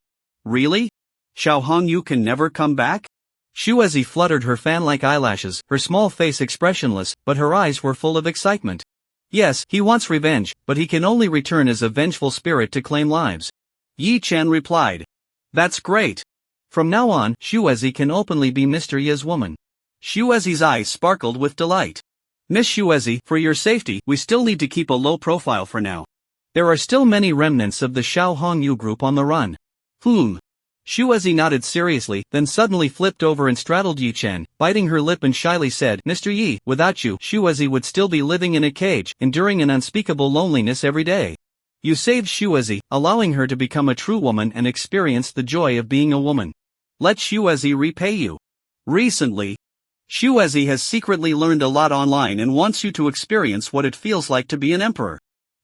Really? Xiao Hongyu can never come back? Shuezi fluttered her fan-like eyelashes, her small face expressionless, but her eyes were full of excitement. Yes, he wants revenge, but he can only return as a vengeful spirit to claim lives. Yi Chen replied. That's great. From now on, Shuezi can openly be Mr. Yi's woman. Shuezi's eyes sparkled with delight. Miss Shuezi, for your safety, we still need to keep a low profile for now. There are still many remnants of the Xiao Hongyu group on the run. Shuezi nodded seriously, then suddenly flipped over and straddled Yi Chen, biting her lip and shyly said, Mr. Yi, without you, Shuezi would still be living in a cage, enduring an unspeakable loneliness every day. You saved Shuezi, allowing her to become a true woman and experience the joy of being a woman. Let Shuezi repay you. Recently, Shuezi has secretly learned a lot online and wants you to experience what it feels like to be an emperor.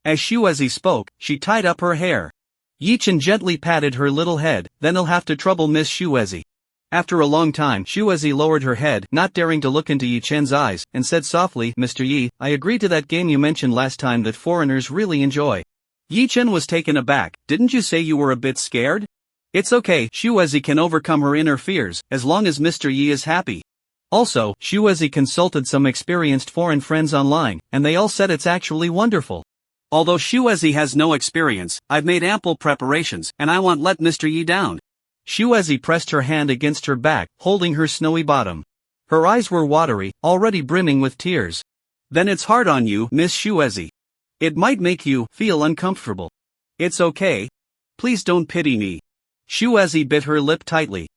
As Shuezi spoke, she tied up her hair. Yi Chen gently patted her little head, then I'll have to trouble Miss Shuezi. After a long time, Shuezi lowered her head, not daring to look into Yi Chen's eyes, and said softly, Mr. Yi, I agree to that game you mentioned last time that foreigners really enjoy. Yi Chen was taken aback. Didn't you say you were a bit scared? It's okay, Shuezi can overcome her inner fears, as long as Mr. Yi is happy. Also, Shuezi consulted some experienced foreign friends online, and they all said it's actually wonderful. Although Shuezi has no experience, I've made ample preparations, and I won't let Mr. Yi down. Shuezi pressed her hand against her back, holding her snowy bottom. Her eyes were watery, already brimming with tears. Then it's hard on you, Miss Shuezi. It might make you feel uncomfortable. It's okay. Please don't pity me. Shuezi bit her lip tightly.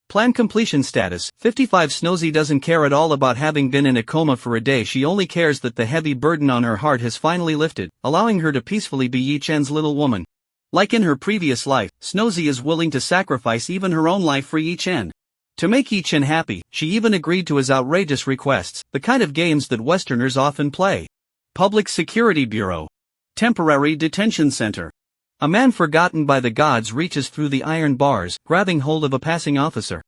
Plan completion status, 55. Snozy doesn't care at all about having been in a coma for a day. She only cares that the heavy burden on her heart has finally lifted, allowing her to peacefully be Yi Chen's little woman. Like in her previous life, Snozy is willing to sacrifice even her own life for Yi Chen. To make Yi Chen happy, she even agreed to his outrageous requests, the kind of games that Westerners often play. Public Security Bureau. Temporary Detention Center. A man forgotten by the gods reaches through the iron bars, grabbing hold of a passing officer.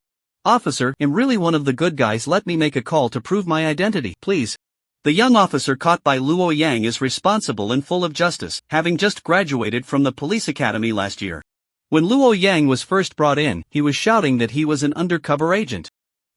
Officer, I'm really one of the good guys. Let me make a call to prove my identity, please. The young officer caught by Luo Yang is responsible and full of justice, having just graduated from the police academy last year. When Luo Yang was first brought in, he was shouting that he was an undercover agent.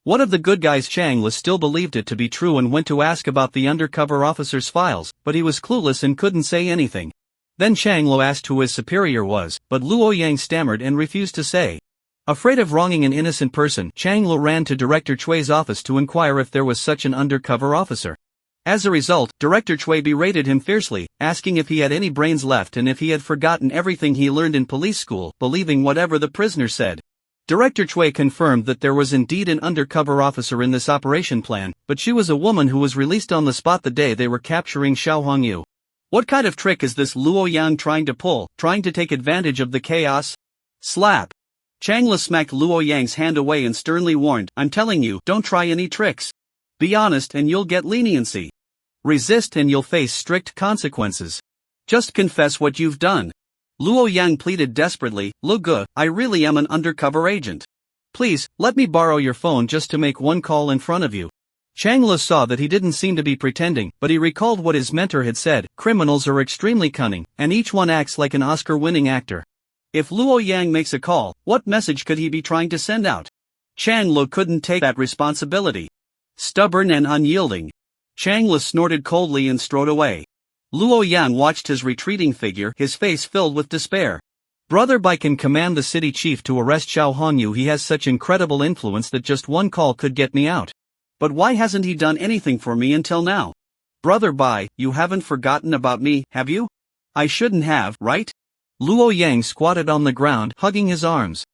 One of the good guys, Chang Lo, still believed it to be true and went to ask about the undercover officer's files, but he was clueless and couldn't say anything. Then Chang Lo asked who his superior was, but Luo Yang stammered and refused to say. Afraid of wronging an innocent person, Chang Lo ran to Director Chui's office to inquire if there was such an undercover officer. As a result, Director Chui berated him fiercely, asking if he had any brains left and if he had forgotten everything he learned in police school, believing whatever the prisoner said. Director Chui confirmed that there was indeed an undercover officer in this operation plan, but she was a woman who was released on the spot the day they were capturing Xiao Hongyu. What kind of trick is this Luo Yang trying to pull, trying to take advantage of the chaos? Slap. Changla smacked Luo Yang's hand away and sternly warned, I'm telling you, don't try any tricks. Be honest and you'll get leniency. Resist and you'll face strict consequences. Just confess what you've done. Luo Yang pleaded desperately, Lu Ge, I really am an undercover agent. Please, let me borrow your phone just to make one call in front of you. Changla saw that he didn't seem to be pretending, but he recalled what his mentor had said, criminals are extremely cunning, and each one acts like an Oscar-winning actor. If Luo Yang makes a call, what message could he be trying to send out? Changla couldn't take that responsibility. Stubborn and unyielding. Changla snorted coldly and strode away. Luo Yang watched his retreating figure, his face filled with despair. Brother Bai can command the city chief to arrest Xiao Hongyu. He has such incredible influence that just one call could get me out. But why hasn't he done anything for me until now? Brother Bai, you haven't forgotten about me, have you? I shouldn't have, right? Luo Yang squatted on the ground, hugging his arms,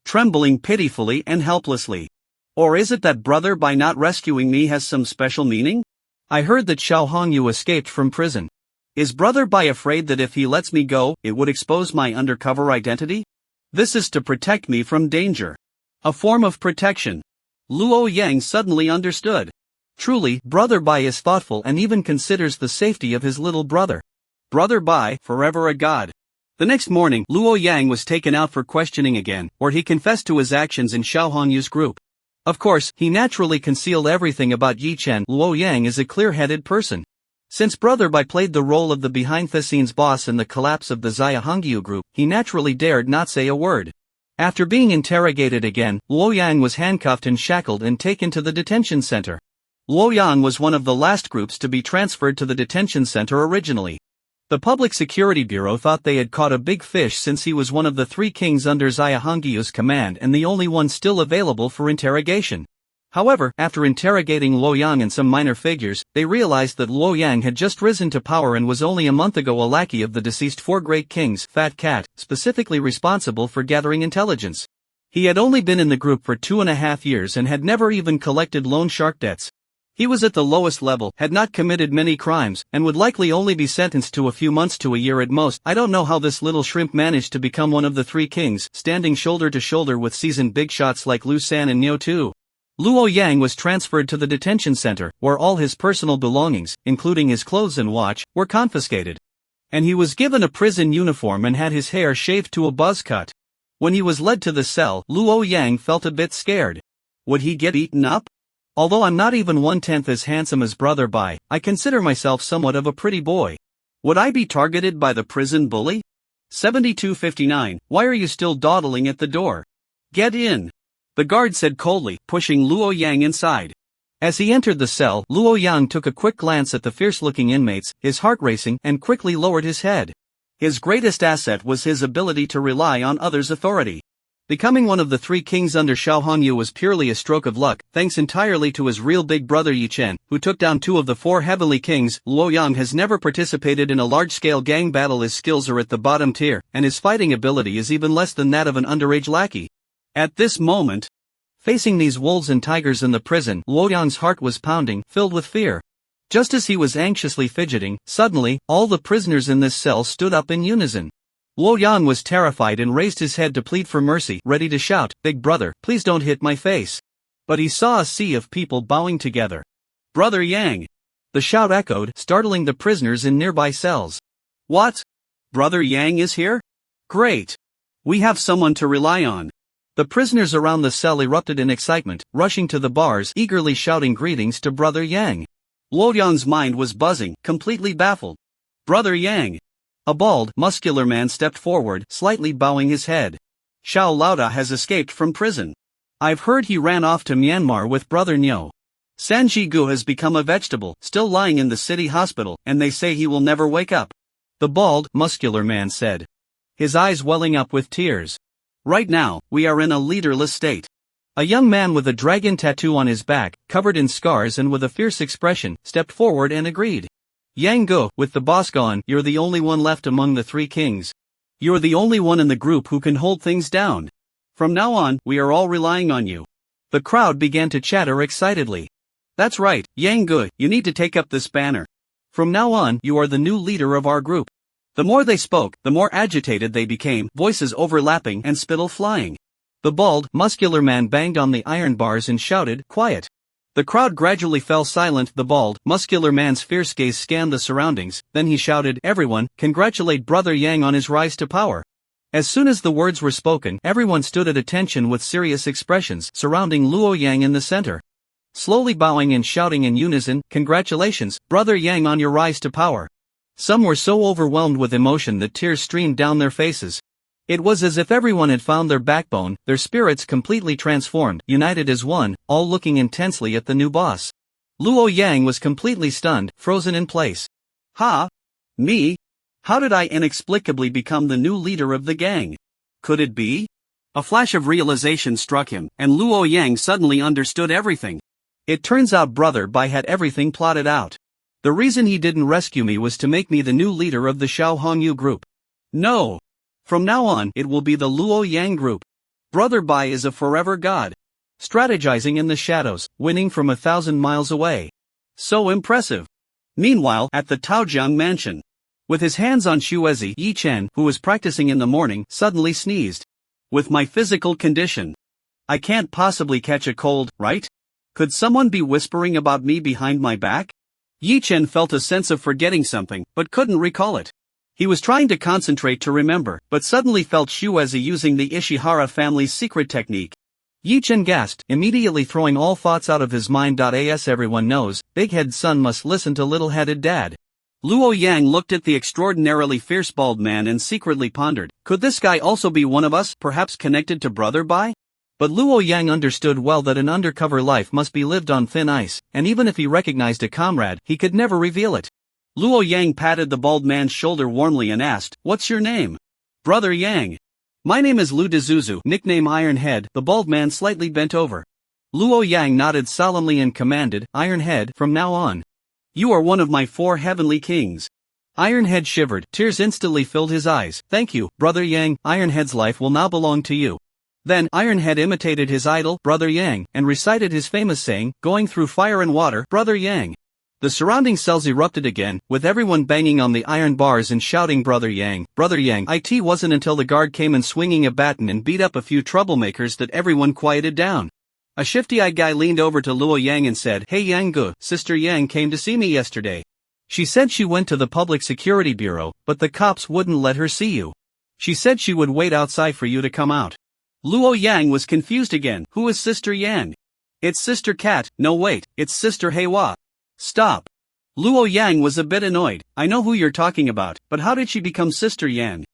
trembling pitifully and helplessly. Or is it that Brother Bai not rescuing me has some special meaning? I heard that Xiao Hongyu escaped from prison. Is Brother Bai afraid that if he lets me go, it would expose my undercover identity? This is to protect me from danger. A form of protection. Luo Yang suddenly understood. Truly, Brother Bai is thoughtful and even considers the safety of his little brother. Brother Bai, forever a god. The next morning, Luo Yang was taken out for questioning again, where he confessed to his actions in Xiao Hongyu's group. Of course, he naturally concealed everything about Yi Chen. Luo Yang is a clear-headed person. Since Brother Bai played the role of the behind-the-scenes boss in the collapse of the Xia Hongyu group, he naturally dared not say a word. After being interrogated again, Luo Yang was handcuffed and shackled and taken to the detention center. Luo Yang was one of the last groups to be transferred to the detention center originally. The Public Security Bureau thought they had caught a big fish since he was one of the three kings under Xia Hongyu's command and the only one still available for interrogation. However, after interrogating Luo Yang and some minor figures, they realized that Luo Yang had just risen to power and was only a month ago a lackey of the deceased four great kings, Fat Cat, specifically responsible for gathering intelligence. He had only been in the group for 2.5 years and had never even collected loan shark debts. He was at the lowest level, had not committed many crimes, and would likely only be sentenced to a few months to a year at most. I don't know how this little shrimp managed to become one of the three kings, standing shoulder to shoulder with seasoned big shots like Liu San and Niu Tu. Luo Yang was transferred to the detention center, where all his personal belongings, including his clothes and watch, were confiscated. And he was given a prison uniform and had his hair shaved to a buzz cut. When he was led to the cell, Luo Yang felt a bit scared. Would he get eaten up? Although I'm not even 1/10 as handsome as Brother Bai, I consider myself somewhat of a pretty boy. Would I be targeted by the prison bully? 7259, why are you still dawdling at the door? Get in. The guard said coldly, pushing Luo Yang inside. As he entered the cell, Luo Yang took a quick glance at the fierce-looking inmates, his heart racing, and quickly lowered his head. His greatest asset was his ability to rely on others' authority. Becoming one of the three kings under Xiao Hongyu was purely a stroke of luck, thanks entirely to his real big brother Yi Chen, who took down 2 of the 4 heavenly kings. Luo Yang has never participated in a large-scale gang battle. His skills are at the bottom tier, and his fighting ability is even less than that of an underage lackey. At this moment, facing these wolves and tigers in the prison, Luo Yang's heart was pounding, filled with fear. Just as he was anxiously fidgeting, suddenly, all the prisoners in this cell stood up in unison. Luo Yang was terrified and raised his head to plead for mercy, ready to shout, "Big brother, please don't hit my face." But he saw a sea of people bowing together. "Brother Yang!" The shout echoed, startling the prisoners in nearby cells. "What? Brother Yang is here? Great! We have someone to rely on." The prisoners around the cell erupted in excitement, rushing to the bars, eagerly shouting greetings to Brother Yang. Luo Yang's mind was buzzing, completely baffled. "Brother Yang!" A bald, muscular man stepped forward, slightly bowing his head. "Xiao Laoda has escaped from prison. I've heard he ran off to Myanmar with Brother Niu. Sanji Gu has become a vegetable, still lying in the city hospital, and they say he will never wake up," the bald, muscular man said, his eyes welling up with tears. "Right now, we are in a leaderless state." A young man with a dragon tattoo on his back, covered in scars and with a fierce expression, stepped forward and agreed. "Yang Gu, with the boss gone, you're the only one left among the three kings. You're the only one in the group who can hold things down. From now on, we are all relying on you. The crowd began to chatter excitedly. That's right, Yang Gu, you need to take up this banner. From now on, you are the new leader of our group. The more they spoke, the more agitated they became, voices overlapping and spittle flying. The bald, muscular man banged on the iron bars and shouted, "Quiet!" The crowd gradually fell silent. The bald, muscular man's fierce gaze scanned the surroundings, then he shouted, "Everyone, congratulate Brother Yang on his rise to power." As soon as the words were spoken, everyone stood at attention with serious expressions, surrounding Luo Yang in the center. Slowly bowing and shouting in unison, "Congratulations, Brother Yang, on your rise to power." Some were so overwhelmed with emotion that tears streamed down their faces. It was as if everyone had found their backbone, their spirits completely transformed, united as one, all looking intensely at the new boss. Luo Yang was completely stunned, frozen in place. Ha! Me? How did I inexplicably become the new leader of the gang? Could it be? A flash of realization struck him, and Luo Yang suddenly understood everything. It turns out Brother Bai had everything plotted out. The reason he didn't rescue me was to make me the new leader of the Xiao Hongyu group. No! From now on, it will be the Luo Yang group. Brother Bai is a forever god. Strategizing in the shadows, winning from 1,000 miles away. So impressive. Meanwhile, at the Taojiang mansion. With his hands on Shuezi, Yi Chen, who was practicing in the morning, suddenly sneezed. With my physical condition, I can't possibly catch a cold, right? Could someone be whispering about me behind my back? Yi Chen felt a sense of forgetting something, but couldn't recall it. He was trying to concentrate to remember, but suddenly felt Shuezi using the Ishihara family's secret technique. Yi Chen gasped, immediately throwing all thoughts out of his mind. As everyone knows, big-head son must listen to little-headed dad. Luo Yang looked at the extraordinarily fierce bald man and secretly pondered, could this guy also be one of us, perhaps connected to Brother Bai? But Luo Yang understood well that an undercover life must be lived on thin ice, and even if he recognized a comrade, he could never reveal it. Luo Yang patted the bald man's shoulder warmly and asked, "What's your name?" "Brother Yang." "My name is Lu Dezuzu, nickname Iron Head." The bald man slightly bent over. Luo Yang nodded solemnly and commanded, "Iron Head, from now on, you are one of my 4 heavenly kings." Iron Head shivered, tears instantly filled his eyes. "Thank you, Brother Yang, Iron Head's life will now belong to you." Then, Iron Head imitated his idol, Brother Yang, and recited his famous saying, "Going through fire and water, Brother Yang." The surrounding cells erupted again, with everyone banging on the iron bars and shouting, "Brother Yang, Brother Yang." It wasn't until the guard came in swinging a baton and beat up a few troublemakers that everyone quieted down. A shifty-eyed guy leaned over to Luo Yang and said, "Hey Yang Gu, Sister Yang came to see me yesterday. She said she went to the Public Security Bureau, but the cops wouldn't let her see you. She said she would wait outside for you to come out." Luo Yang was confused again. Who is Sister Yang? It's Sister Cat. No wait, it's Sister Heiwa. Stop. Luo Yang was a bit annoyed. I know who you're talking about, but how did she become Sister Yang?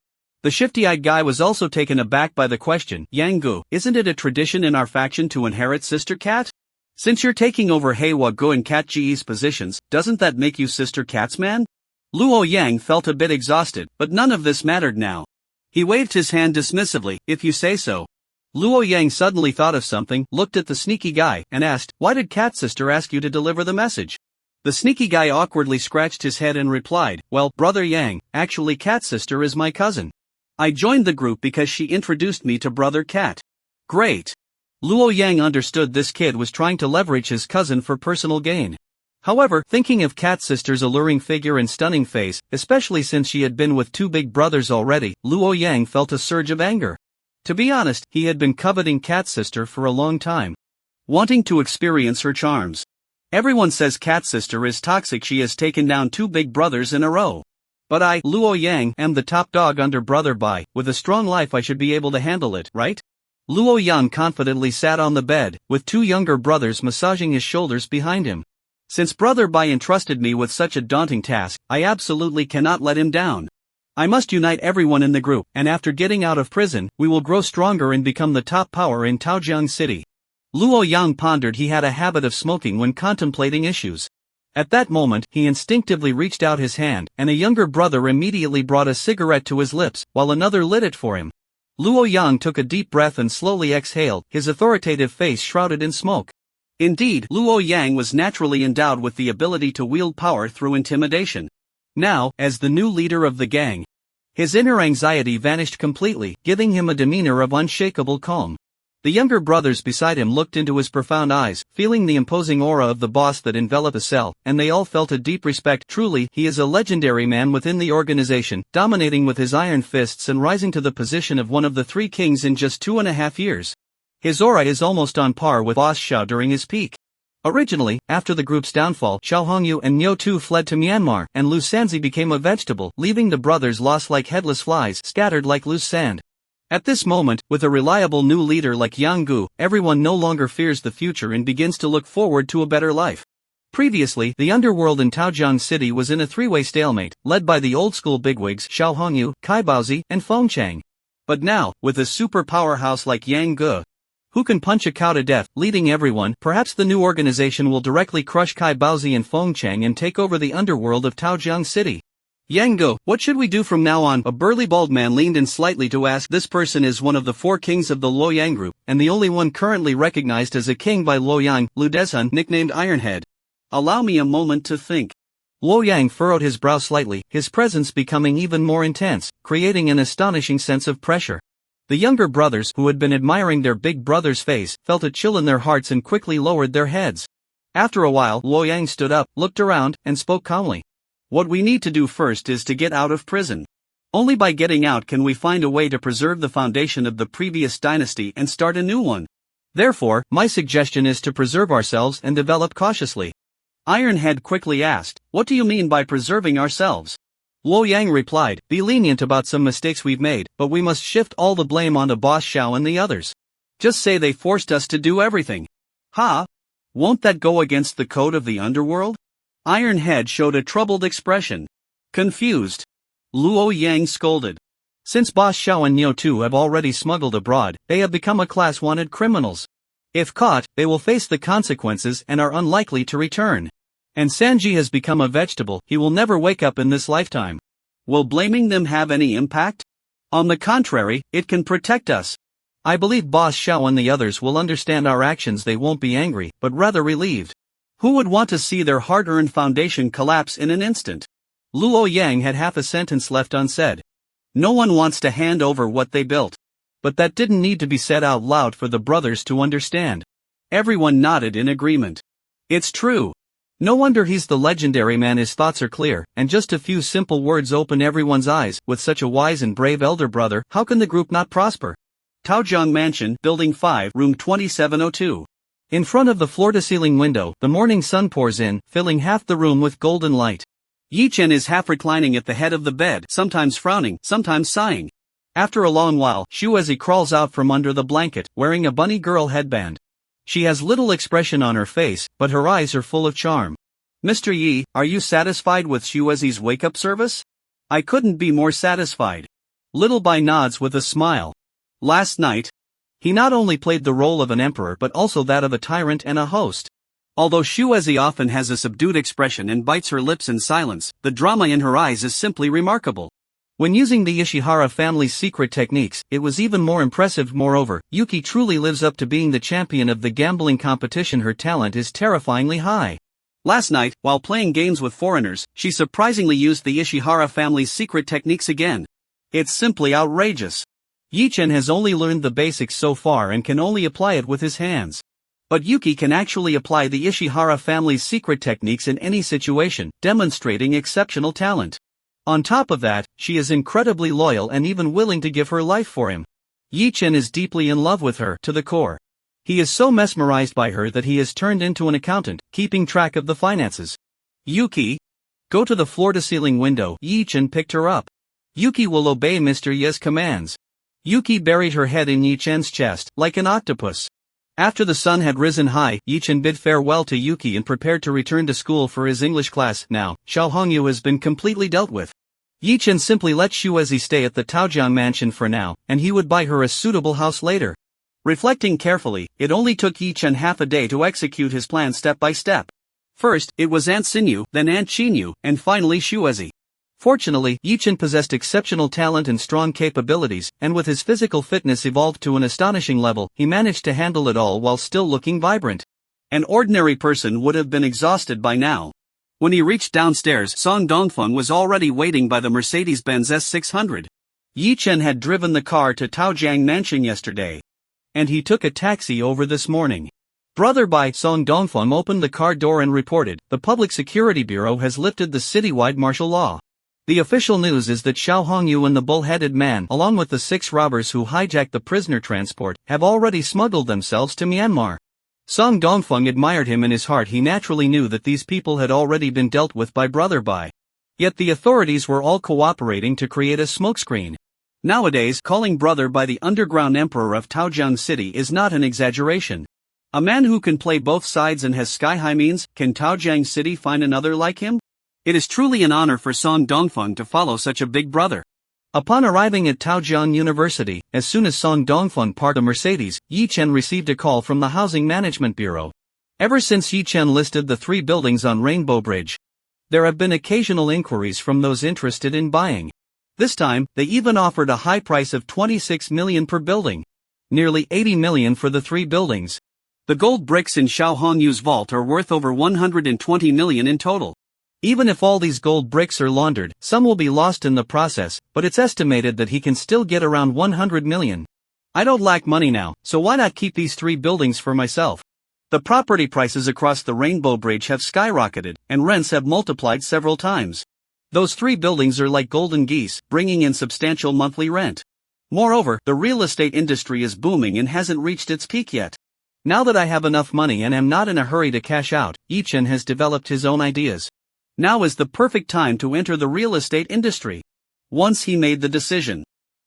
The shifty-eyed guy was also taken aback by the question. Yang Gu, isn't it a tradition in our faction to inherit Sister Cat? Since you're taking over Heiwa Gu and Cat Ji's positions, doesn't that make you Sister Cat's man? Luo Yang felt a bit exhausted, but none of this mattered now. He waved his hand dismissively, "If you say so." Luo Yang suddenly thought of something, looked at the sneaky guy, and asked, "Why did Cat Sister ask you to deliver the message?" The sneaky guy awkwardly scratched his head and replied, "Well, Brother Yang, actually Cat Sister is my cousin. I joined the group because she introduced me to Brother Cat." Great. Luo Yang understood this kid was trying to leverage his cousin for personal gain. However, thinking of Cat Sister's alluring figure and stunning face, especially since she had been with 2 big brothers already, Luo Yang felt a surge of anger. To be honest, he had been coveting Cat Sister for a long time, wanting to experience her charms. Everyone says Cat Sister is toxic. She has taken down 2 big brothers in a row. But I, Luo Yang, am the top dog under Brother Bai. With a strong life I should be able to handle it, right? Luo Yang confidently sat on the bed, with 2 younger brothers massaging his shoulders behind him. Since Brother Bai entrusted me with such a daunting task, I absolutely cannot let him down. I must unite everyone in the group, and after getting out of prison, we will grow stronger and become the top power in Taojiang City. Luo Yang pondered. He had a habit of smoking when contemplating issues. At that moment, he instinctively reached out his hand, and a younger brother immediately brought a cigarette to his lips, while another lit it for him. Luo Yang took a deep breath and slowly exhaled, his authoritative face shrouded in smoke. Indeed, Luo Yang was naturally endowed with the ability to wield power through intimidation. Now, as the new leader of the gang, His inner anxiety vanished completely, giving him a demeanor of unshakable calm. The younger brothers beside him looked into his profound eyes, feeling the imposing aura of the boss that enveloped the cell, and they all felt a deep respect. Truly, he is a legendary man within the organization, dominating with his iron fists and rising to the position of one of the three kings in just 2.5 years. His aura is almost on par with Boss Xiao during his peak. Originally, after the group's downfall, Xiao Hongyu and Nyo Tu fled to Myanmar, and Lu Sanzi became a vegetable, leaving the brothers lost like headless flies, scattered like loose sand. At this moment, with a reliable new leader like Yang Gu, everyone no longer fears the future and begins to look forward to a better life. Previously, the underworld in Taojiang City was in a three-way stalemate, led by the old-school bigwigs Xiao Hongyu, Kai Baozi, and Feng Chang. But now, with a super powerhouse like Yang Gu, who can punch a cow to death, leading everyone, perhaps the new organization will directly crush Kai Baozi and Feng Chang and take over the underworld of Taojiang City. Yang Gu, what should we do from now on? A burly bald man leaned in slightly to ask. This person is one of the four kings of the Luoyang group, and the only one currently recognized as a king by Luoyang, Lu Dezhun, nicknamed Ironhead. Allow me a moment to think. Luoyang furrowed his brow slightly, his presence becoming even more intense, creating an astonishing sense of pressure. The younger brothers, who had been admiring their big brother's face, felt a chill in their hearts and quickly lowered their heads. After a while, Luoyang stood up, looked around, and spoke calmly. What we need to do first is to get out of prison. Only by getting out can we find a way to preserve the foundation of the previous dynasty and start a new one. Therefore, my suggestion is to preserve ourselves and develop cautiously. Ironhead quickly asked, what do you mean by preserving ourselves? Luoyang replied, be lenient about some mistakes we've made, but we must shift all the blame onto Boss Xiao and the others. Just say they forced us to do everything. Ha! Won't that go against the code of the underworld? Ironhead showed a troubled expression. Confused. Luoyang scolded. Since Boss Xiao and Nyo Tu have already smuggled abroad, they have become a class-wanted criminals. If caught, they will face the consequences and are unlikely to return. And Sanji has become a vegetable, he will never wake up in this lifetime. Will blaming them have any impact? On the contrary, it can protect us. I believe Boss Xiao and the others will understand our actions. They won't be angry, but rather relieved. Who would want to see their hard-earned foundation collapse in an instant? Luoyang had half a sentence left unsaid. No one wants to hand over what they built. But that didn't need to be said out loud for the brothers to understand. Everyone nodded in agreement. It's true. No wonder he's the legendary man. His thoughts are clear, and just a few simple words open everyone's eyes. With such a wise and brave elder brother, how can the group not prosper? Taojiang Mansion, Building 5, Room 2702. In front of the floor-to-ceiling window, the morning sun pours in, filling half the room with golden light. Yi Chen is half reclining at the head of the bed, sometimes frowning, sometimes sighing. After a long while, Shuezi crawls out from under the blanket, wearing a bunny girl headband. She has little expression on her face, but her eyes are full of charm. Mr. Yi, are you satisfied with Shuezi's wake-up service? I couldn't be more satisfied. Little Bai nods with a smile. Last night, he not only played the role of an emperor but also that of a tyrant and a host. Although Shuezi often has a subdued expression and bites her lips in silence, the drama in her eyes is simply remarkable. When using the Ishihara family's secret techniques, it was even more impressive. Moreover, Yuki truly lives up to being the champion of the gambling competition. Her talent is terrifyingly high. Last night, while playing games with foreigners, she surprisingly used the Ishihara family's secret techniques again. It's simply outrageous. Yi Chen has only learned the basics so far and can only apply it with his hands. But Yuki can actually apply the Ishihara family's secret techniques in any situation, demonstrating exceptional talent. On top of that, she is incredibly loyal and even willing to give her life for him. Yi Chen is deeply in love with her to the core. He is so mesmerized by her that he has turned into an accountant, keeping track of the finances. Yuki, go to the floor-to-ceiling window. Yi Chen picked her up. Yuki will obey Mr. Ye's commands. Yuki buried her head in Yi Chen's chest, like an octopus. After the sun had risen high, Yi Chen bid farewell to Yuki and prepared to return to school for his English class. Now, Xiao Hongyu has been completely dealt with. Yi Chen simply let Shuezi stay at the Taojiang mansion for now, and he would buy her a suitable house later. Reflecting carefully, it only took Yi Chen half a day to execute his plan step by step. First, it was Aunt Xinyu, then Aunt Qinyu, and finally Shuezi. Fortunately, Yi Chen possessed exceptional talent and strong capabilities, and with his physical fitness evolved to an astonishing level, he managed to handle it all while still looking vibrant. An ordinary person would have been exhausted by now. When he reached downstairs, Song Dongfeng was already waiting by the Mercedes-Benz S600. Yi Chen had driven the car to Taojiang Mansion yesterday, and he took a taxi over this morning. Brother Bai Song Dongfeng opened the car door and reported, the Public Security Bureau has lifted the citywide martial law. The official news is that Xiao Hongyu and the bull-headed man, along with the 6 robbers who hijacked the prisoner transport, have already smuggled themselves to Myanmar. Song Dongfeng admired him. In his heart he naturally knew that these people had already been dealt with by Brother Bai. Yet the authorities were all cooperating to create a smokescreen. Nowadays, calling Brother Bai the underground emperor of Taojiang City is not an exaggeration. A man who can play both sides and has sky-high means, can Taojiang City find another like him? It is truly an honor for Song Dongfeng to follow such a big brother. Upon arriving at Taojiang University, as soon as Song Dongfeng parked a Mercedes, Yi Chen received a call from the Housing Management Bureau. Ever since Yi Chen listed the 3 buildings on Rainbow Bridge, there have been occasional inquiries from those interested in buying. This time, they even offered a high price of 26 million per building. Nearly 80 million for the 3 buildings. The gold bricks in Xiao Hongyu's vault are worth over 120 million in total. Even if all these gold bricks are laundered, some will be lost in the process, but it's estimated that he can still get around 100 million. I don't lack money now, so why not keep these 3 buildings for myself? The property prices across the Rainbow Bridge have skyrocketed, and rents have multiplied several times. Those 3 buildings are like golden geese, bringing in substantial monthly rent. Moreover, the real estate industry is booming and hasn't reached its peak yet. Now that I have enough money and am not in a hurry to cash out, Yi Chen has developed his own ideas. Now is the perfect time to enter the real estate industry. Once he made the decision,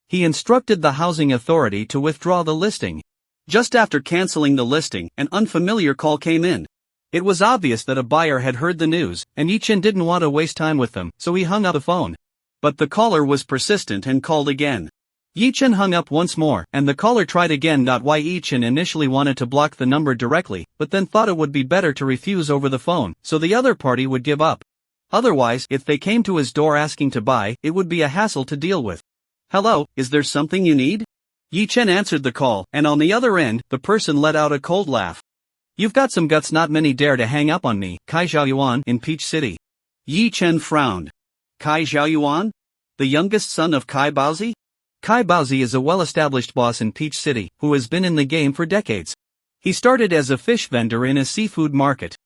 he instructed the housing authority to withdraw the listing. Just after canceling the listing, an unfamiliar call came in. It was obvious that a buyer had heard the news, and Yi Chen didn't want to waste time with them, so he hung up the phone. But the caller was persistent and called again. Yi Chen hung up once more, and the caller tried again. Why Yi Chen initially wanted to block the number directly, but then thought it would be better to refuse over the phone, so the other party would give up. Otherwise, if they came to his door asking to buy, it would be a hassle to deal with. Hello, is there something you need? Yi Chen answered the call, and on the other end, the person let out a cold laugh. You've got some guts, not many dare to hang up on me, Kai Xiaoyuan in Peach City. Yi Chen frowned. Kai Xiaoyuan? The youngest son of Kai Baozi? Kai Baozi is a well-established boss in Peach City, who has been in the game for decades. He started as a fish vendor in a seafood market.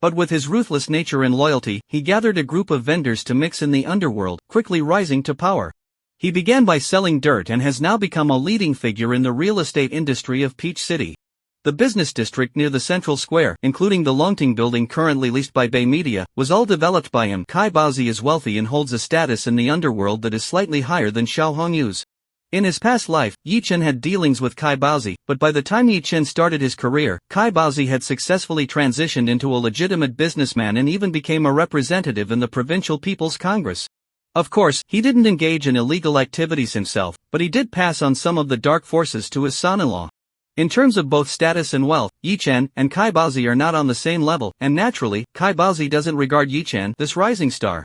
But with his ruthless nature and loyalty, he gathered a group of vendors to mix in the underworld, quickly rising to power. He began by selling dirt and has now become a leading figure in the real estate industry of Peach City. The business district near the central square, including the Longting building currently leased by Bay Media, was all developed by him. Kai Baozi is wealthy and holds a status in the underworld that is slightly higher than Xiao Hongyu's. In his past life, Yi Chen had dealings with Kai Baozi, but by the time Yi Chen started his career, Kai Baozi had successfully transitioned into a legitimate businessman and even became a representative in the Provincial People's Congress. Of course, he didn't engage in illegal activities himself, but he did pass on some of the dark forces to his son-in-law. In terms of both status and wealth, Yi Chen and Kai Baozi are not on the same level, and naturally, Kai Baozi doesn't regard Yi Chen, this rising star,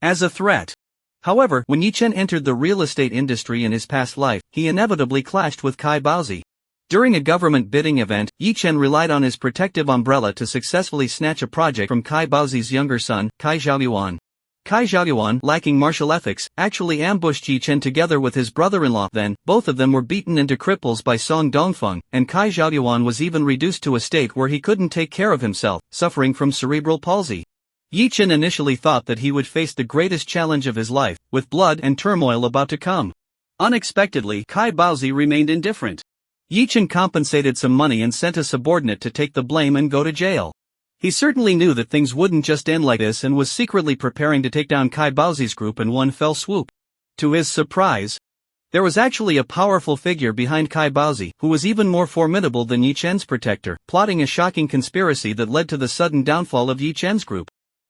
as a threat. However, when Yi Chen entered the real estate industry in his past life, he inevitably clashed with Kai Baozi. During a government bidding event, Yi Chen relied on his protective umbrella to successfully snatch a project from Kai Baozi's younger son, Kai Xiaoyuan. Kai Xiaoyuan, lacking martial ethics, actually ambushed Yi Chen together with his brother-in-law. Then, both of them were beaten into cripples by Song Dongfeng, and Kai Xiaoyuan was even reduced to a state where he couldn't take care of himself, suffering from cerebral palsy. Yi Chen initially thought that he would face the greatest challenge of his life, with blood and turmoil about to come. Unexpectedly, Kai Baozi remained indifferent. Yi Chen compensated some money and sent a subordinate to take the blame and go to jail. He certainly knew that things wouldn't just end like this and was secretly preparing to take down Kai Baozi's group in one fell swoop. To his surprise, there was actually a powerful figure behind Kai Baozi, who was even more formidable than Yi Chen's protector, plotting a shocking conspiracy that led to the sudden downfall of Yi Chen's group.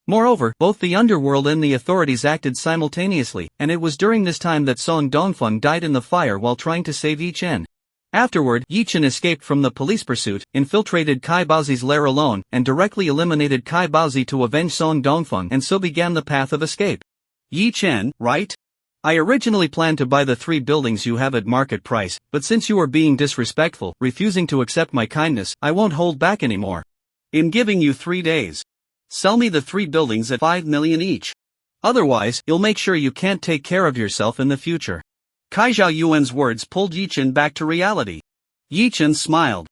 Moreover, both the underworld and the authorities acted simultaneously, and it was during this time that Song Dongfeng died in the fire while trying to save Yi Chen. Afterward, Yi Chen escaped from the police pursuit, infiltrated Kai Baozi's lair alone, and directly eliminated Kai Baozi to avenge Song Dongfeng, and so began the path of escape. Yi Chen, right? I originally planned to buy the 3 buildings you have at market price, but since you are being disrespectful, refusing to accept my kindness, I won't hold back anymore. I'm giving you 3 days. Sell me the 3 buildings at 5 million each. Otherwise, you'll make sure you can't take care of yourself in the future. Kai Zhao Yuan's words pulled Yi Chen back to reality. Yi Chen smiled.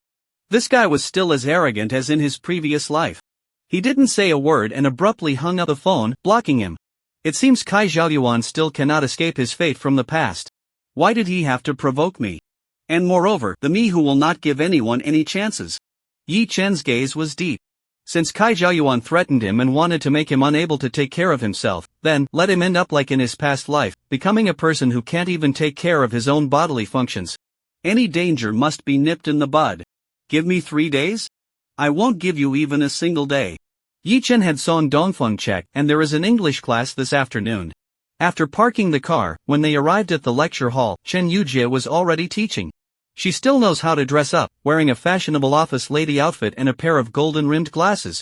This guy was still as arrogant as in his previous life. He didn't say a word and abruptly hung up the phone, blocking him. It seems Kai Zhao Yuan still cannot escape his fate from the past. Why did he have to provoke me? And moreover, the me who will not give anyone any chances. Yi Chen's gaze was deep. Since Kai Zhao Yuan threatened him and wanted to make him unable to take care of himself, then let him end up like in his past life, becoming a person who can't even take care of his own bodily functions. Any danger must be nipped in the bud. Give me 3 days? I won't give you even a single day. Yi Chen had Song Dongfeng check, and there is an English class this afternoon. After parking the car, when they arrived at the lecture hall, Chen Yujie was already teaching. She still knows how to dress up, wearing a fashionable office lady outfit and a pair of golden-rimmed glasses.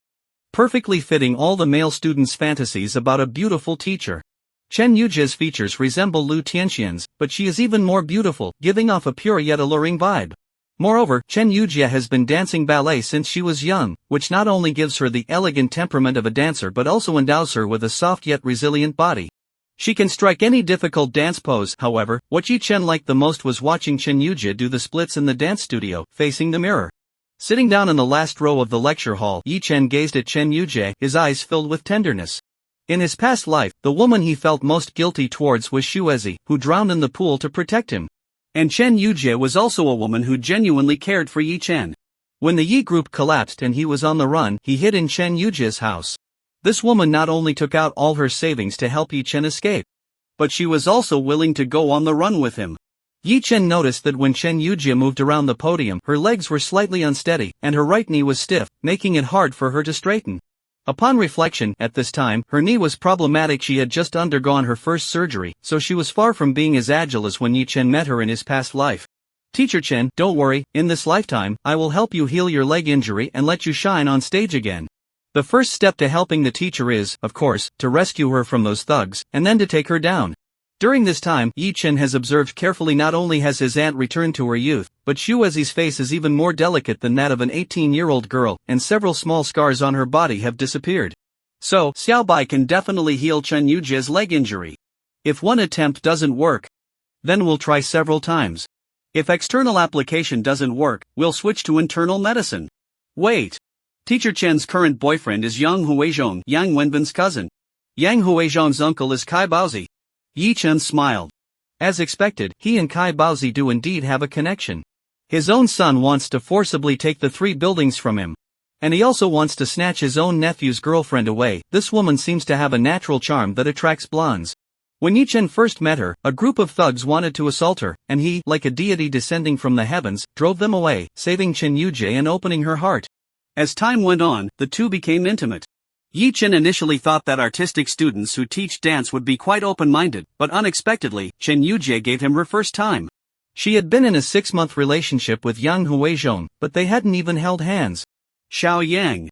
Perfectly fitting all the male students' fantasies about a beautiful teacher. Chen Yujie's features resemble Lu Tianxian's, but she is even more beautiful, giving off a pure yet alluring vibe. Moreover, Chen Yujie has been dancing ballet since she was young, which not only gives her the elegant temperament of a dancer but also endows her with a soft yet resilient body. She can strike any difficult dance pose. However, what Yi Chen liked the most was watching Chen Yujie do the splits in the dance studio, facing the mirror. Sitting down in the last row of the lecture hall, Yi Chen gazed at Chen Yujie, his eyes filled with tenderness. In his past life, the woman he felt most guilty towards was Shuezi, who drowned in the pool to protect him. And Chen Yujie was also a woman who genuinely cared for Yi Chen. When the Yi group collapsed and he was on the run, he hid in Chen Yujie's house. This woman not only took out all her savings to help Yi Chen escape, but she was also willing to go on the run with him. Yi Chen noticed that when Chen Yujie moved around the podium, her legs were slightly unsteady, and her right knee was stiff, making it hard for her to straighten. Upon reflection, at this time, her knee was problematic. She had just undergone her first surgery, so she was far from being as agile as when Yi Chen met her in his past life. Teacher Chen, don't worry, in this lifetime, I will help you heal your leg injury and let you shine on stage again. The first step to helping the teacher is, of course, to rescue her from those thugs, and then to take her down. During this time, Yi Chen has observed carefully not only has his aunt returned to her youth, but Shuezi's face is even more delicate than that of an 18-year-old girl, and several small scars on her body have disappeared. So, Xiaobai can definitely heal Chen Yujie's leg injury. If one attempt doesn't work, then we'll try several times. If external application doesn't work, we'll switch to internal medicine. Wait. Teacher Chen's current boyfriend is Yang Huizhong, Yang Wenbin's cousin. Yang Huizhong's uncle is Kai Baozi. Yi Chen smiled. As expected, he and Kai Baozi do indeed have a connection. His own son wants to forcibly take the 3 buildings from him. And he also wants to snatch his own nephew's girlfriend away. This woman seems to have a natural charm that attracts blondes. When Yi Chen first met her, a group of thugs wanted to assault her, and he, like a deity descending from the heavens, drove them away, saving Chen Yujie and opening her heart. As time went on, the two became intimate. Yi Chen initially thought that artistic students who teach dance would be quite open-minded, but unexpectedly, Chen Yujie gave him her first time. She had been in a 6-month relationship with Yang Huizhong, but they hadn't even held hands. Xiao Yang.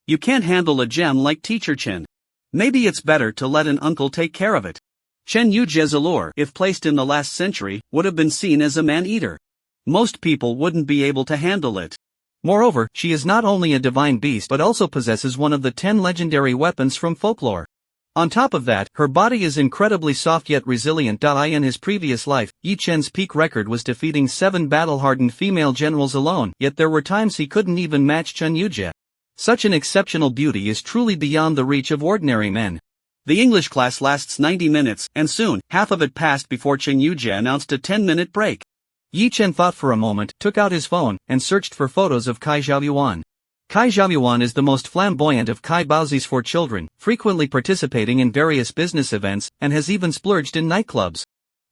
You can't handle a gem like Teacher Chen. Maybe it's better to let an uncle take care of it. Chen Yujie's allure, if placed in the last century, would have been seen as a man-eater. Most people wouldn't be able to handle it. Moreover, she is not only a divine beast but also possesses one of the 10 legendary weapons from folklore. On top of that, her body is incredibly soft yet resilient. In his previous life, Yi Chen's peak record was defeating 7 battle-hardened female generals alone, yet there were times he couldn't even match Chen Yujie. Such an exceptional beauty is truly beyond the reach of ordinary men. The English class lasts 90 minutes, and soon, half of it passed before Chen Yujie announced a 10-minute break. Yi Chen thought for a moment, took out his phone, and searched for photos of Kai Zhao Yuan. Kai Zhao Yuan is the most flamboyant of Kai Baozi's 4 children, frequently participating in various business events, and has even splurged in nightclubs,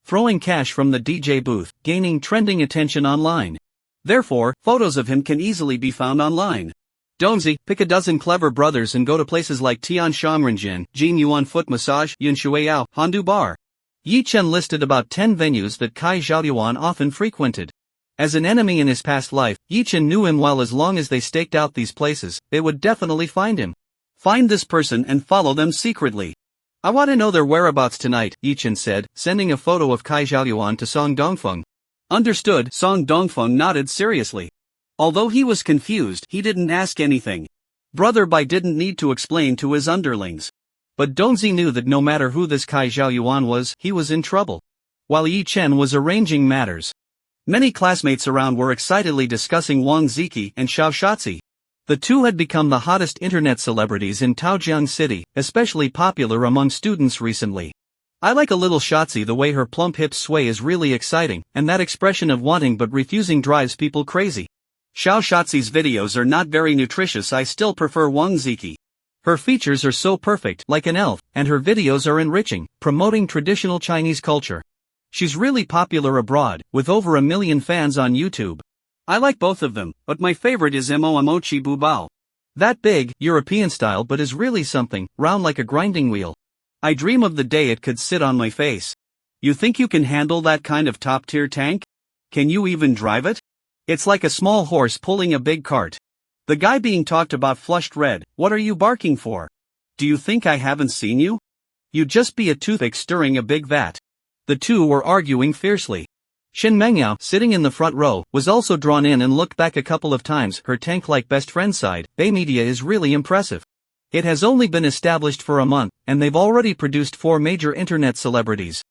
throwing cash from the DJ booth, gaining trending attention online. Therefore, photos of him can easily be found online. Dongzi, pick a dozen clever brothers and go to places like Tianshan Renjin, Jin Yuan Foot Massage, Yin Shuiyao, Handu Bar. Yi Chen listed about 10 venues that Kai Zhao Yuan often frequented. As an enemy in his past life, Yi Chen knew him well. As long as they staked out these places, they would definitely find him. Find this person and follow them secretly. I want to know their whereabouts tonight, Yi Chen said, sending a photo of Kai Zhao Yuan to Song Dongfeng. Understood. Song Dongfeng nodded seriously. Although he was confused, he didn't ask anything. Brother Bai didn't need to explain to his underlings. But Donzi knew that no matter who this Kai Zhaoyuan was, he was in trouble. While Yi Chen was arranging matters, many classmates around were excitedly discussing Wang Ziki and Xiao Shatzi. The two had become the hottest internet celebrities in Taojiang City, especially popular among students recently. I like a little Shatzi. The way her plump hips sway is really exciting, and that expression of wanting but refusing drives people crazy. Xiao Shatzi's videos are not very nutritious. I still prefer Wang Ziki. Her features are so perfect, like an elf, and her videos are enriching, promoting traditional Chinese culture. She's really popular abroad, with over 1 million fans on YouTube. I like both of them, but my favorite is Mochi Bubao. That big, European style, but is really something, round like a grinding wheel. I dream of the day it could sit on my face. You think you can handle that kind of top-tier tank? Can you even drive it? It's like a small horse pulling a big cart. The guy being talked about flushed red. What are you barking for? Do you think I haven't seen you? You'd just be a toothpick stirring a big vat. The two were arguing fiercely. Shin Mengyao, sitting in the front row, was also drawn in and looked back a couple of times. Her tank-like best friend side, Bay Media, is really impressive. It has only been established for a month, and they've already produced 4 major internet celebrities.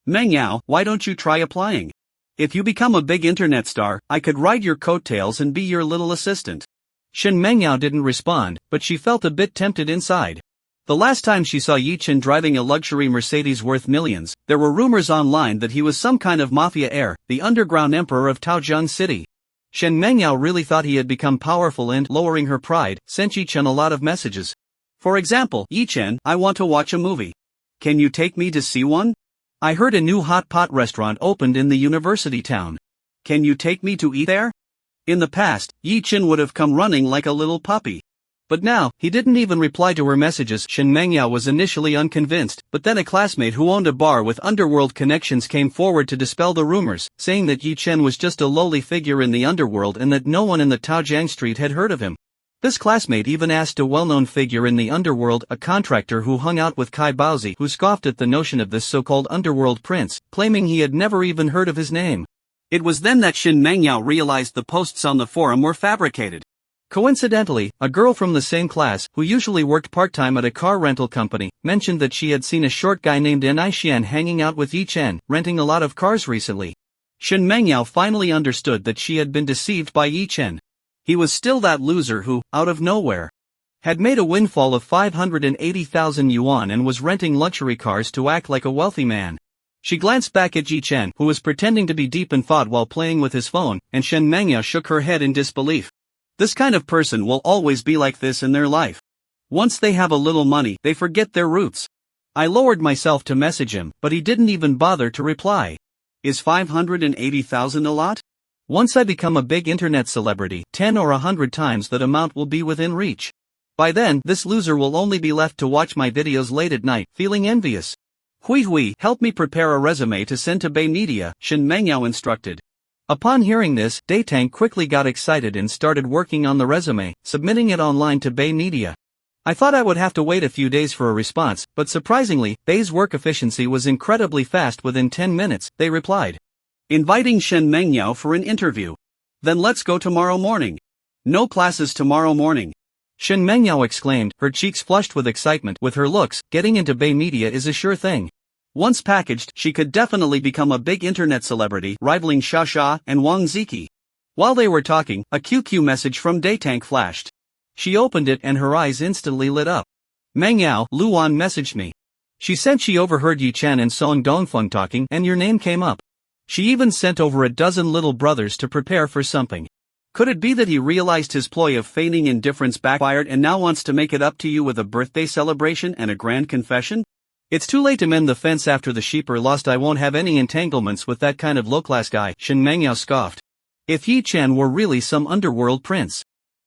Mengyao, why don't you try applying? If you become a big internet star, I could ride your coattails and be your little assistant. Shin Mengyao didn't respond, but she felt a bit tempted inside. The last time she saw Yi Chen driving a luxury Mercedes worth millions, there were rumors online that he was some kind of mafia heir, the underground emperor of Taojiang City. Shen Mengyao really thought he had become powerful and, lowering her pride, sent Yi Chen a lot of messages. For example, Yi Chen, I want to watch a movie. Can you take me to see one? I heard a new hot pot restaurant opened in the university town. Can you take me to eat there? In the past, Yi Chen would have come running like a little puppy. But now, he didn't even reply to her messages. Shen Mengyao was initially unconvinced, but then a classmate who owned a bar with underworld connections came forward to dispel the rumors, saying that Yi Chen was just a lowly figure in the underworld and that no one in the Taojiang street had heard of him. This classmate even asked a well-known figure in the underworld, a contractor who hung out with Kai Baozi, who scoffed at the notion of this so-called underworld prince, claiming he had never even heard of his name. It was then that Shen Mengyao realized the posts on the forum were fabricated. Coincidentally, a girl from the same class, who usually worked part-time at a car rental company, mentioned that she had seen a short guy named Xian hanging out with Yi Chen, renting a lot of cars recently. Shen Mengyao finally understood that she had been deceived by Yi Chen. He was still that loser who, out of nowhere, had made a windfall of 580,000 yuan and was renting luxury cars to act like a wealthy man. She glanced back at Yi Chen, who was pretending to be deep in thought while playing with his phone, and Shen Mengyao shook her head in disbelief. This kind of person will always be like this in their life. Once they have a little money, they forget their roots. I lowered myself to message him, but he didn't even bother to reply. Is 580,000 a lot? Once I become a big internet celebrity, 10 or 100 times that amount will be within reach. By then, this loser will only be left to watch my videos late at night, feeling envious. Hui, help me prepare a resume to send to Bay Media, Shen Mengyao instructed. Upon hearing this, Datang quickly got excited and started working on the resume, submitting it online to Bay Media. I thought I would have to wait a few days for a response, but surprisingly, Bay's work efficiency was incredibly fast. Within 10 minutes, they replied, inviting Shen Mengyao for an interview. Then let's go tomorrow morning. No classes tomorrow morning. Shen Mengyao exclaimed, her cheeks flushed with excitement. With her looks, getting into Bay Media is a sure thing. Once packaged, she could definitely become a big internet celebrity, rivaling Xia and Wang Ziki. While they were talking, a QQ message from Datang flashed. She opened it and her eyes instantly lit up. Mengyao, Luan messaged me. She said she overheard Yi Chen and Song Dongfeng talking and your name came up. She even sent over a dozen little brothers to prepare for something. Could it be that he realized his ploy of feigning indifference backfired and now wants to make it up to you with a birthday celebration and a grand confession? It's too late to mend the fence after the sheep are lost. I won't have any entanglements with that kind of low-class guy, Shen Mengyao scoffed. If Yi Chen were really some underworld prince,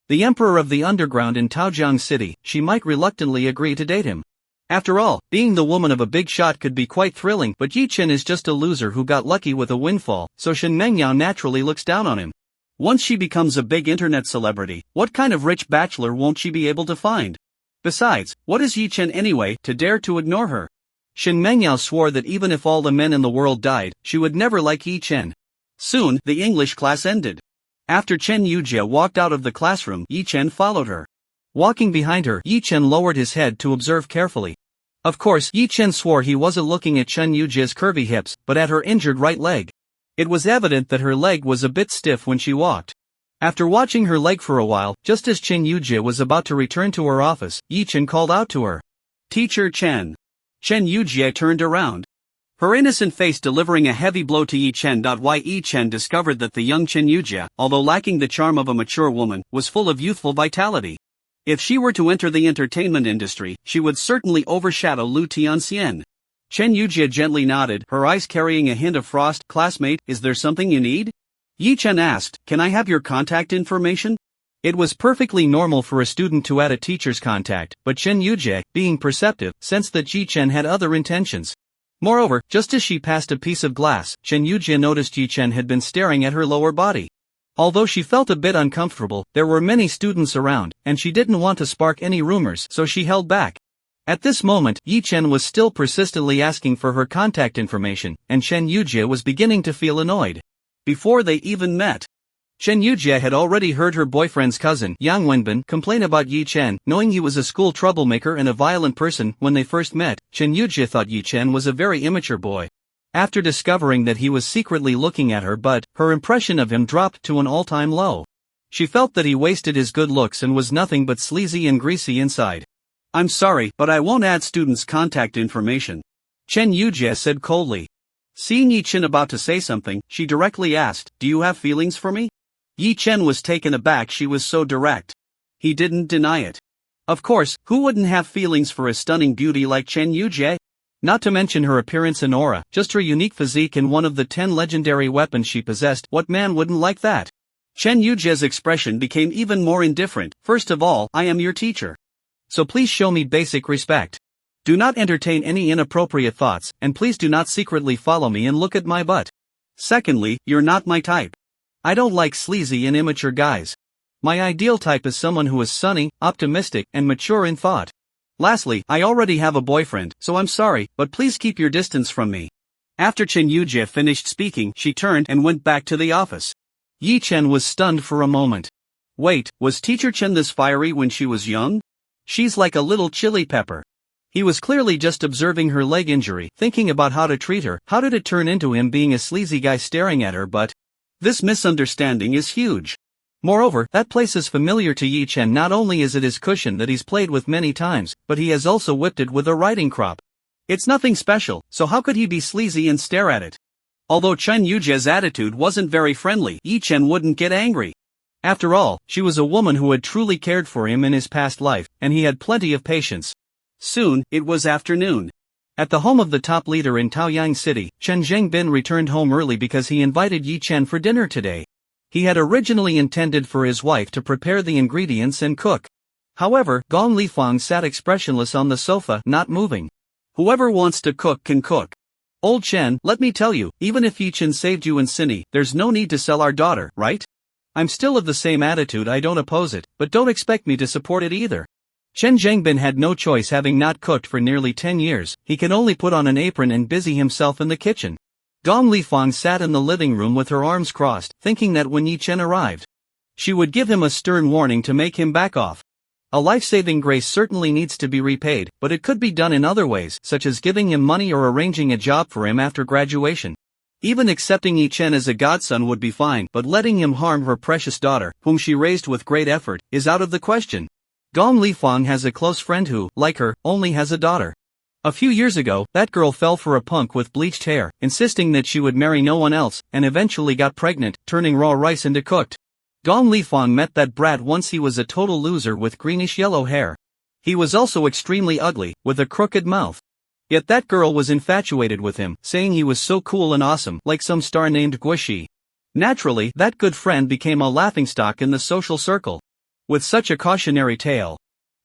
the emperor of the underground in Taojiang City, she might reluctantly agree to date him. After all, being the woman of a big shot could be quite thrilling, but Yi Chen is just a loser who got lucky with a windfall, so Shen Mengyao naturally looks down on him. Once she becomes a big internet celebrity, what kind of rich bachelor won't she be able to find? Besides, what is Yi Chen anyway, to dare to ignore her? Shen Mengyao swore that even if all the men in the world died, she would never like Yi Chen. Soon, the English class ended. After Chen Yujia walked out of the classroom, Yi Chen followed her. Walking behind her, Yi Chen lowered his head to observe carefully. Of course, Yi Chen swore he wasn't looking at Chen Yujia's curvy hips, but at her injured right leg. It was evident that her leg was a bit stiff when she walked. After watching her leg for a while, just as Chen Yujia was about to return to her office, Yi Chen called out to her. Teacher Chen. Chen Yujia turned around. Her innocent face delivering a heavy blow to Yi Chen. Yi Chen discovered that the young Chen Yujia, although lacking the charm of a mature woman, was full of youthful vitality. If she were to enter the entertainment industry, she would certainly overshadow Lu Tianxian. Chen Yujia gently nodded, her eyes carrying a hint of frost. Classmate, is there something you need? Yi Chen asked, can I have your contact information? It was perfectly normal for a student to add a teacher's contact, but Chen Yujie, being perceptive, sensed that Yi Chen had other intentions. Moreover, just as she passed a piece of glass, Chen Yujie noticed Yi Chen had been staring at her lower body. Although she felt a bit uncomfortable, there were many students around, and she didn't want to spark any rumors, so she held back. At this moment, Yi Chen was still persistently asking for her contact information, and Chen Yujie was beginning to feel annoyed. Before they even met, Chen Yujie had already heard her boyfriend's cousin, Yang Wenbin, complain about Yi Chen, knowing he was a school troublemaker and a violent person. When they first met, Chen Yujie thought Yi Chen was a very immature boy. After discovering that he was secretly looking at her, her impression of him dropped to an all-time low. She felt that he wasted his good looks and was nothing but sleazy and greasy inside. I'm sorry, but I won't add students' contact information, Chen Yujie said coldly. Seeing Yi Chen about to say something, she directly asked, do you have feelings for me? Yi Chen was taken aback, she was so direct. He didn't deny it. Of course, who wouldn't have feelings for a stunning beauty like Chen Yujie? Not to mention her appearance and aura, just her unique physique and one of the 10 legendary weapons she possessed, what man wouldn't like that? Chen Yujie's expression became even more indifferent. First of all, I am your teacher. So please show me basic respect. Do not entertain any inappropriate thoughts, and please do not secretly follow me and look at my butt. Secondly, you're not my type. I don't like sleazy and immature guys. My ideal type is someone who is sunny, optimistic, and mature in thought. Lastly, I already have a boyfriend, so I'm sorry, but please keep your distance from me. After Chen Yujie finished speaking, she turned and went back to the office. Yi Chen was stunned for a moment. Wait, was Teacher Chen this fiery when she was young? She's like a little chili pepper. He was clearly just observing her leg injury, thinking about how to treat her. How did it turn into him being a sleazy guy staring at her? But this misunderstanding is huge. Moreover, that place is familiar to Yi Chen. Not only is it his cushion that he's played with many times, but he has also whipped it with a riding crop. It's nothing special, so how could he be sleazy and stare at it? Although Chen Yujie's attitude wasn't very friendly, Yi Chen wouldn't get angry. After all, she was a woman who had truly cared for him in his past life, and he had plenty of patience. Soon, it was afternoon. At the home of the top leader in Taoyang City, Chen Zhengbin returned home early because he invited Yi Chen for dinner today. He had originally intended for his wife to prepare the ingredients and cook. However, Gong Lifang sat expressionless on the sofa, not moving. Whoever wants to cook can cook. Old Chen, let me tell you, even if Yi Chen saved you and Cindy, there's no need to sell our daughter, right? I'm still of the same attitude. I don't oppose it, but don't expect me to support it either. Chen Zhengbin had no choice, having not cooked for nearly 10 years. He can only put on an apron and busy himself in the kitchen. Gong Lifang sat in the living room with her arms crossed, thinking that when Yi Chen arrived, she would give him a stern warning to make him back off. A life-saving grace certainly needs to be repaid, but it could be done in other ways, such as giving him money or arranging a job for him after graduation. Even accepting Yi Chen as a godson would be fine, but letting him harm her precious daughter, whom she raised with great effort, is out of the question. Gong Lifang has a close friend who, like her, only has a daughter. A few years ago, that girl fell for a punk with bleached hair, insisting that she would marry no one else, and eventually got pregnant, turning raw rice into cooked. Gong Lifang met that brat once. He was a total loser with greenish-yellow hair. He was also extremely ugly, with a crooked mouth. Yet that girl was infatuated with him, saying he was so cool and awesome, like some star named Guishi. Naturally, that good friend became a laughingstock in the social circle. With such a cautionary tale,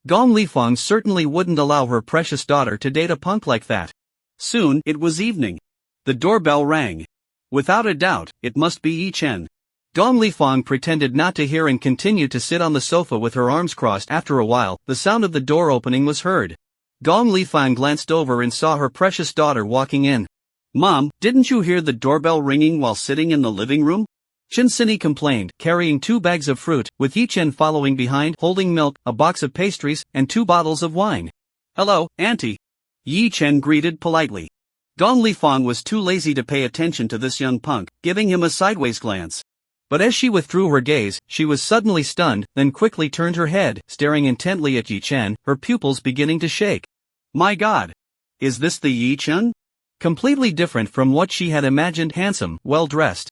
Gong Lifang certainly wouldn't allow her precious daughter to date a punk like that. Soon, it was evening. The doorbell rang. Without a doubt, it must be Yi Chen. Gong Lifang pretended not to hear and continued to sit on the sofa with her arms crossed. After a while, the sound of the door opening was heard. Gong Lifang glanced over and saw her precious daughter walking in. Mom, didn't you hear the doorbell ringing while sitting in the living room? Shinsini complained, carrying 2 bags of fruit, with Yi Chen following behind holding milk, a box of pastries, and 2 bottles of wine. "Hello, Auntie," Yi Chen greeted politely. Gong Lifang was too lazy to pay attention to this young punk, giving him a sideways glance. But as she withdrew her gaze, she was suddenly stunned, then quickly turned her head, staring intently at Yi Chen, her pupils beginning to shake. My God! Is this the Yi Chen? Completely different from what she had imagined, handsome, well-dressed,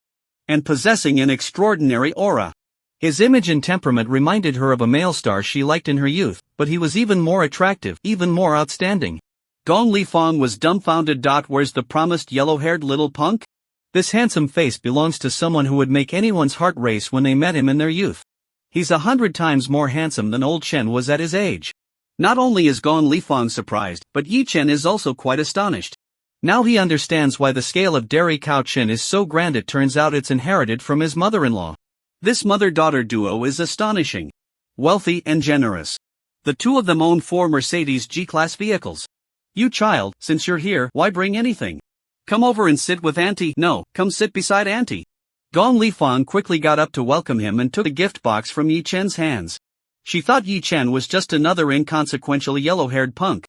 and possessing an extraordinary aura. His image and temperament reminded her of a male star she liked in her youth, but he was even more attractive, even more outstanding. Gong Lifang was dumbfounded. Where's the promised yellow-haired little punk? This handsome face belongs to someone who would make anyone's heart race when they met him in their youth. He's 100 times more handsome than old Chen was at his age. Not only is Gong Lifang surprised, but Yi Chen is also quite astonished. Now he understands why the scale of Dairy Cow Chen is so grand. It turns out it's inherited from his mother-in-law. This mother-daughter duo is astonishing. Wealthy and generous. The two of them own 4 Mercedes G-Class vehicles. You child, since you're here, why bring anything? Come over and sit with Auntie. No, come sit beside Auntie. Gong Lifang quickly got up to welcome him and took a gift box from Yi Chen's hands. She thought Yi Chen was just another inconsequential yellow-haired punk.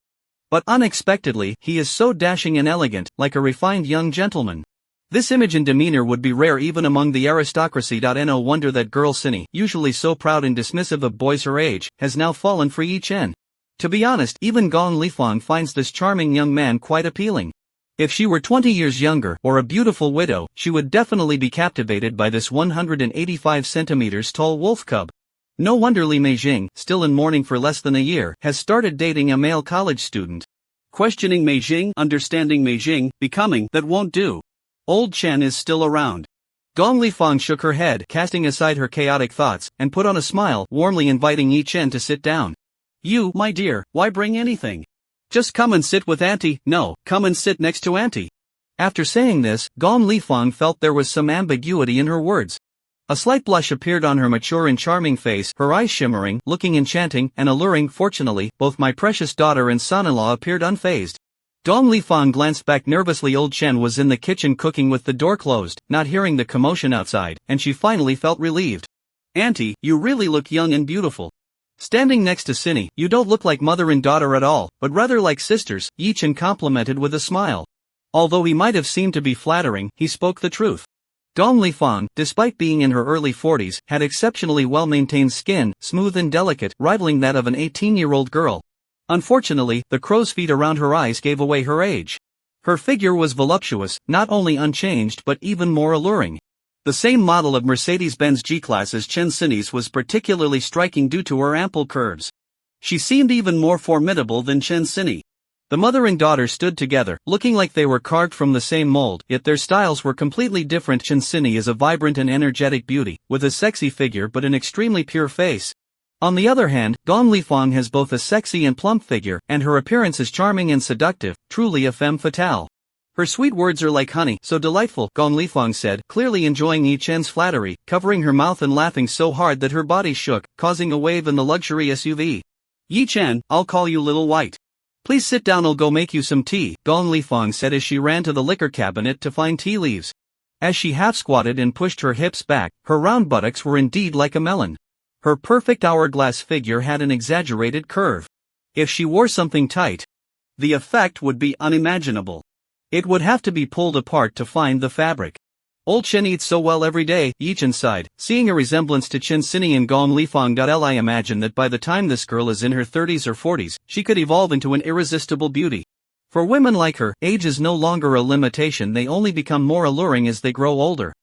But unexpectedly, he is so dashing and elegant, like a refined young gentleman. This image and demeanor would be rare even among the aristocracy. No wonder that girl Cindy, usually so proud and dismissive of boys her age, has now fallen for Yi Chen. To be honest, even Gong Lifang finds this charming young man quite appealing. If she were 20 years younger, or a beautiful widow, she would definitely be captivated by this 185 centimeters tall wolf cub. No wonder Li Meijing, still in mourning for less than a year, has started dating a male college student. Questioning Meijing, understanding Meijing, becoming that won't do. Old Chen is still around. Gong Lifang shook her head, casting aside her chaotic thoughts, and put on a smile, warmly inviting Yi Chen to sit down. You, my dear, why bring anything? Just come and sit with Auntie. No, come and sit next to Auntie. After saying this, Gong Lifang felt there was some ambiguity in her words. A slight blush appeared on her mature and charming face, her eyes shimmering, looking enchanting and alluring. Fortunately, both my precious daughter and son-in-law appeared unfazed. Gong Lifang glanced back nervously. Old Chen was in the kitchen cooking with the door closed, not hearing the commotion outside, and she finally felt relieved. Auntie, you really look young and beautiful. Standing next to Cindy, you don't look like mother and daughter at all, but rather like sisters, Yi Chen complimented with a smile. Although he might have seemed to be flattering, he spoke the truth. Gong Lifang, despite being in her early 40s, had exceptionally well-maintained skin, smooth and delicate, rivaling that of an 18-year-old girl. Unfortunately, the crow's feet around her eyes gave away her age. Her figure was voluptuous, not only unchanged but even more alluring. The same model of Mercedes-Benz G-Class as Chen Xinyi's was particularly striking due to her ample curves. She seemed even more formidable than Chen Xinyi. The mother and daughter stood together, looking like they were carved from the same mold, yet their styles were completely different. Chen Xinyi is a vibrant and energetic beauty, with a sexy figure but an extremely pure face. On the other hand, Gong Lifang has both a sexy and plump figure, and her appearance is charming and seductive, truly a femme fatale. Her sweet words are like honey, so delightful, Gong Lifang said, clearly enjoying Yi Chen's flattery, covering her mouth and laughing so hard that her body shook, causing a wave in the luxury SUV. Yi Chen, I'll call you Little White. Please sit down, I'll go make you some tea, Gong Lifang said as she ran to the liquor cabinet to find tea leaves. As she half-squatted and pushed her hips back, her round buttocks were indeed like a melon. Her perfect hourglass figure had an exaggerated curve. If she wore something tight, the effect would be unimaginable. It would have to be pulled apart to find the fabric. Old Chen eats so well every day, Yi Chen sighed, seeing a resemblance to Chen Xinyi and Gong Lifang. I imagine that by the time this girl is in her 30s or 40s, she could evolve into an irresistible beauty. For women like her, age is no longer a limitation, they only become more alluring as they grow older.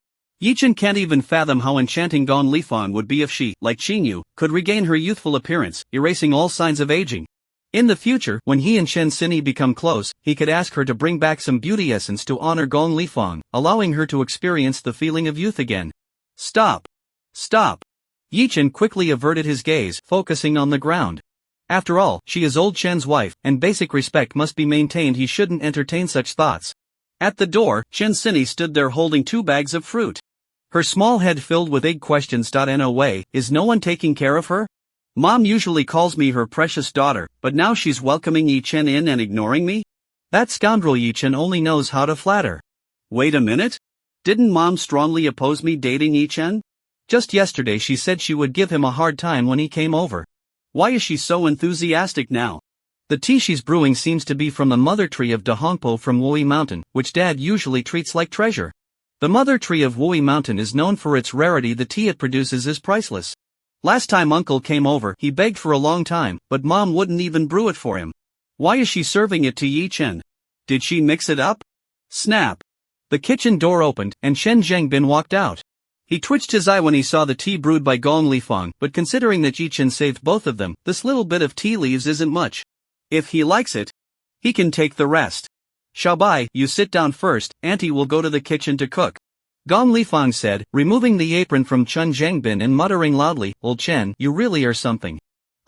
Yi Chen can't even fathom how enchanting Gong Lifang would be if she, like Qingyu, could regain her youthful appearance, erasing all signs of aging. In the future, when he and Chen Xinyi become close, he could ask her to bring back some beauty essence to honor Gong Lifang, allowing her to experience the feeling of youth again. Stop! Stop! Yi Chen quickly averted his gaze, focusing on the ground. After all, she is old Chen's wife, and basic respect must be maintained. He shouldn't entertain such thoughts. At the door, Chen Xinyi stood there holding 2 bags of fruit. Her small head filled with egg questions. No way, is no one taking care of her? Mom usually calls me her precious daughter, but now she's welcoming Yi Chen in and ignoring me? That scoundrel Yi Chen only knows how to flatter. Wait a minute? Didn't Mom strongly oppose me dating Yi-chen? Just yesterday she said she would give him a hard time when he came over. Why is she so enthusiastic now? The tea she's brewing seems to be from the mother tree of Dahongpo from Wui Mountain, which Dad usually treats like treasure. The mother tree of Wui Mountain is known for its rarity. The tea it produces is priceless. Last time Uncle came over, he begged for a long time, but Mom wouldn't even brew it for him. Why is she serving it to Yi-chen? Did she mix it up? Snap! The kitchen door opened, and Chen Zhengbin walked out. He twitched his eye when he saw the tea brewed by Gong Lifang, but considering that Yi-chen saved both of them, this little bit of tea leaves isn't much. If he likes it, he can take the rest. Xiaobai, you sit down first, Auntie will go to the kitchen to cook. Gong Lifang said, removing the apron from Chen Zhengbin and muttering loudly, Old Chen, you really are something.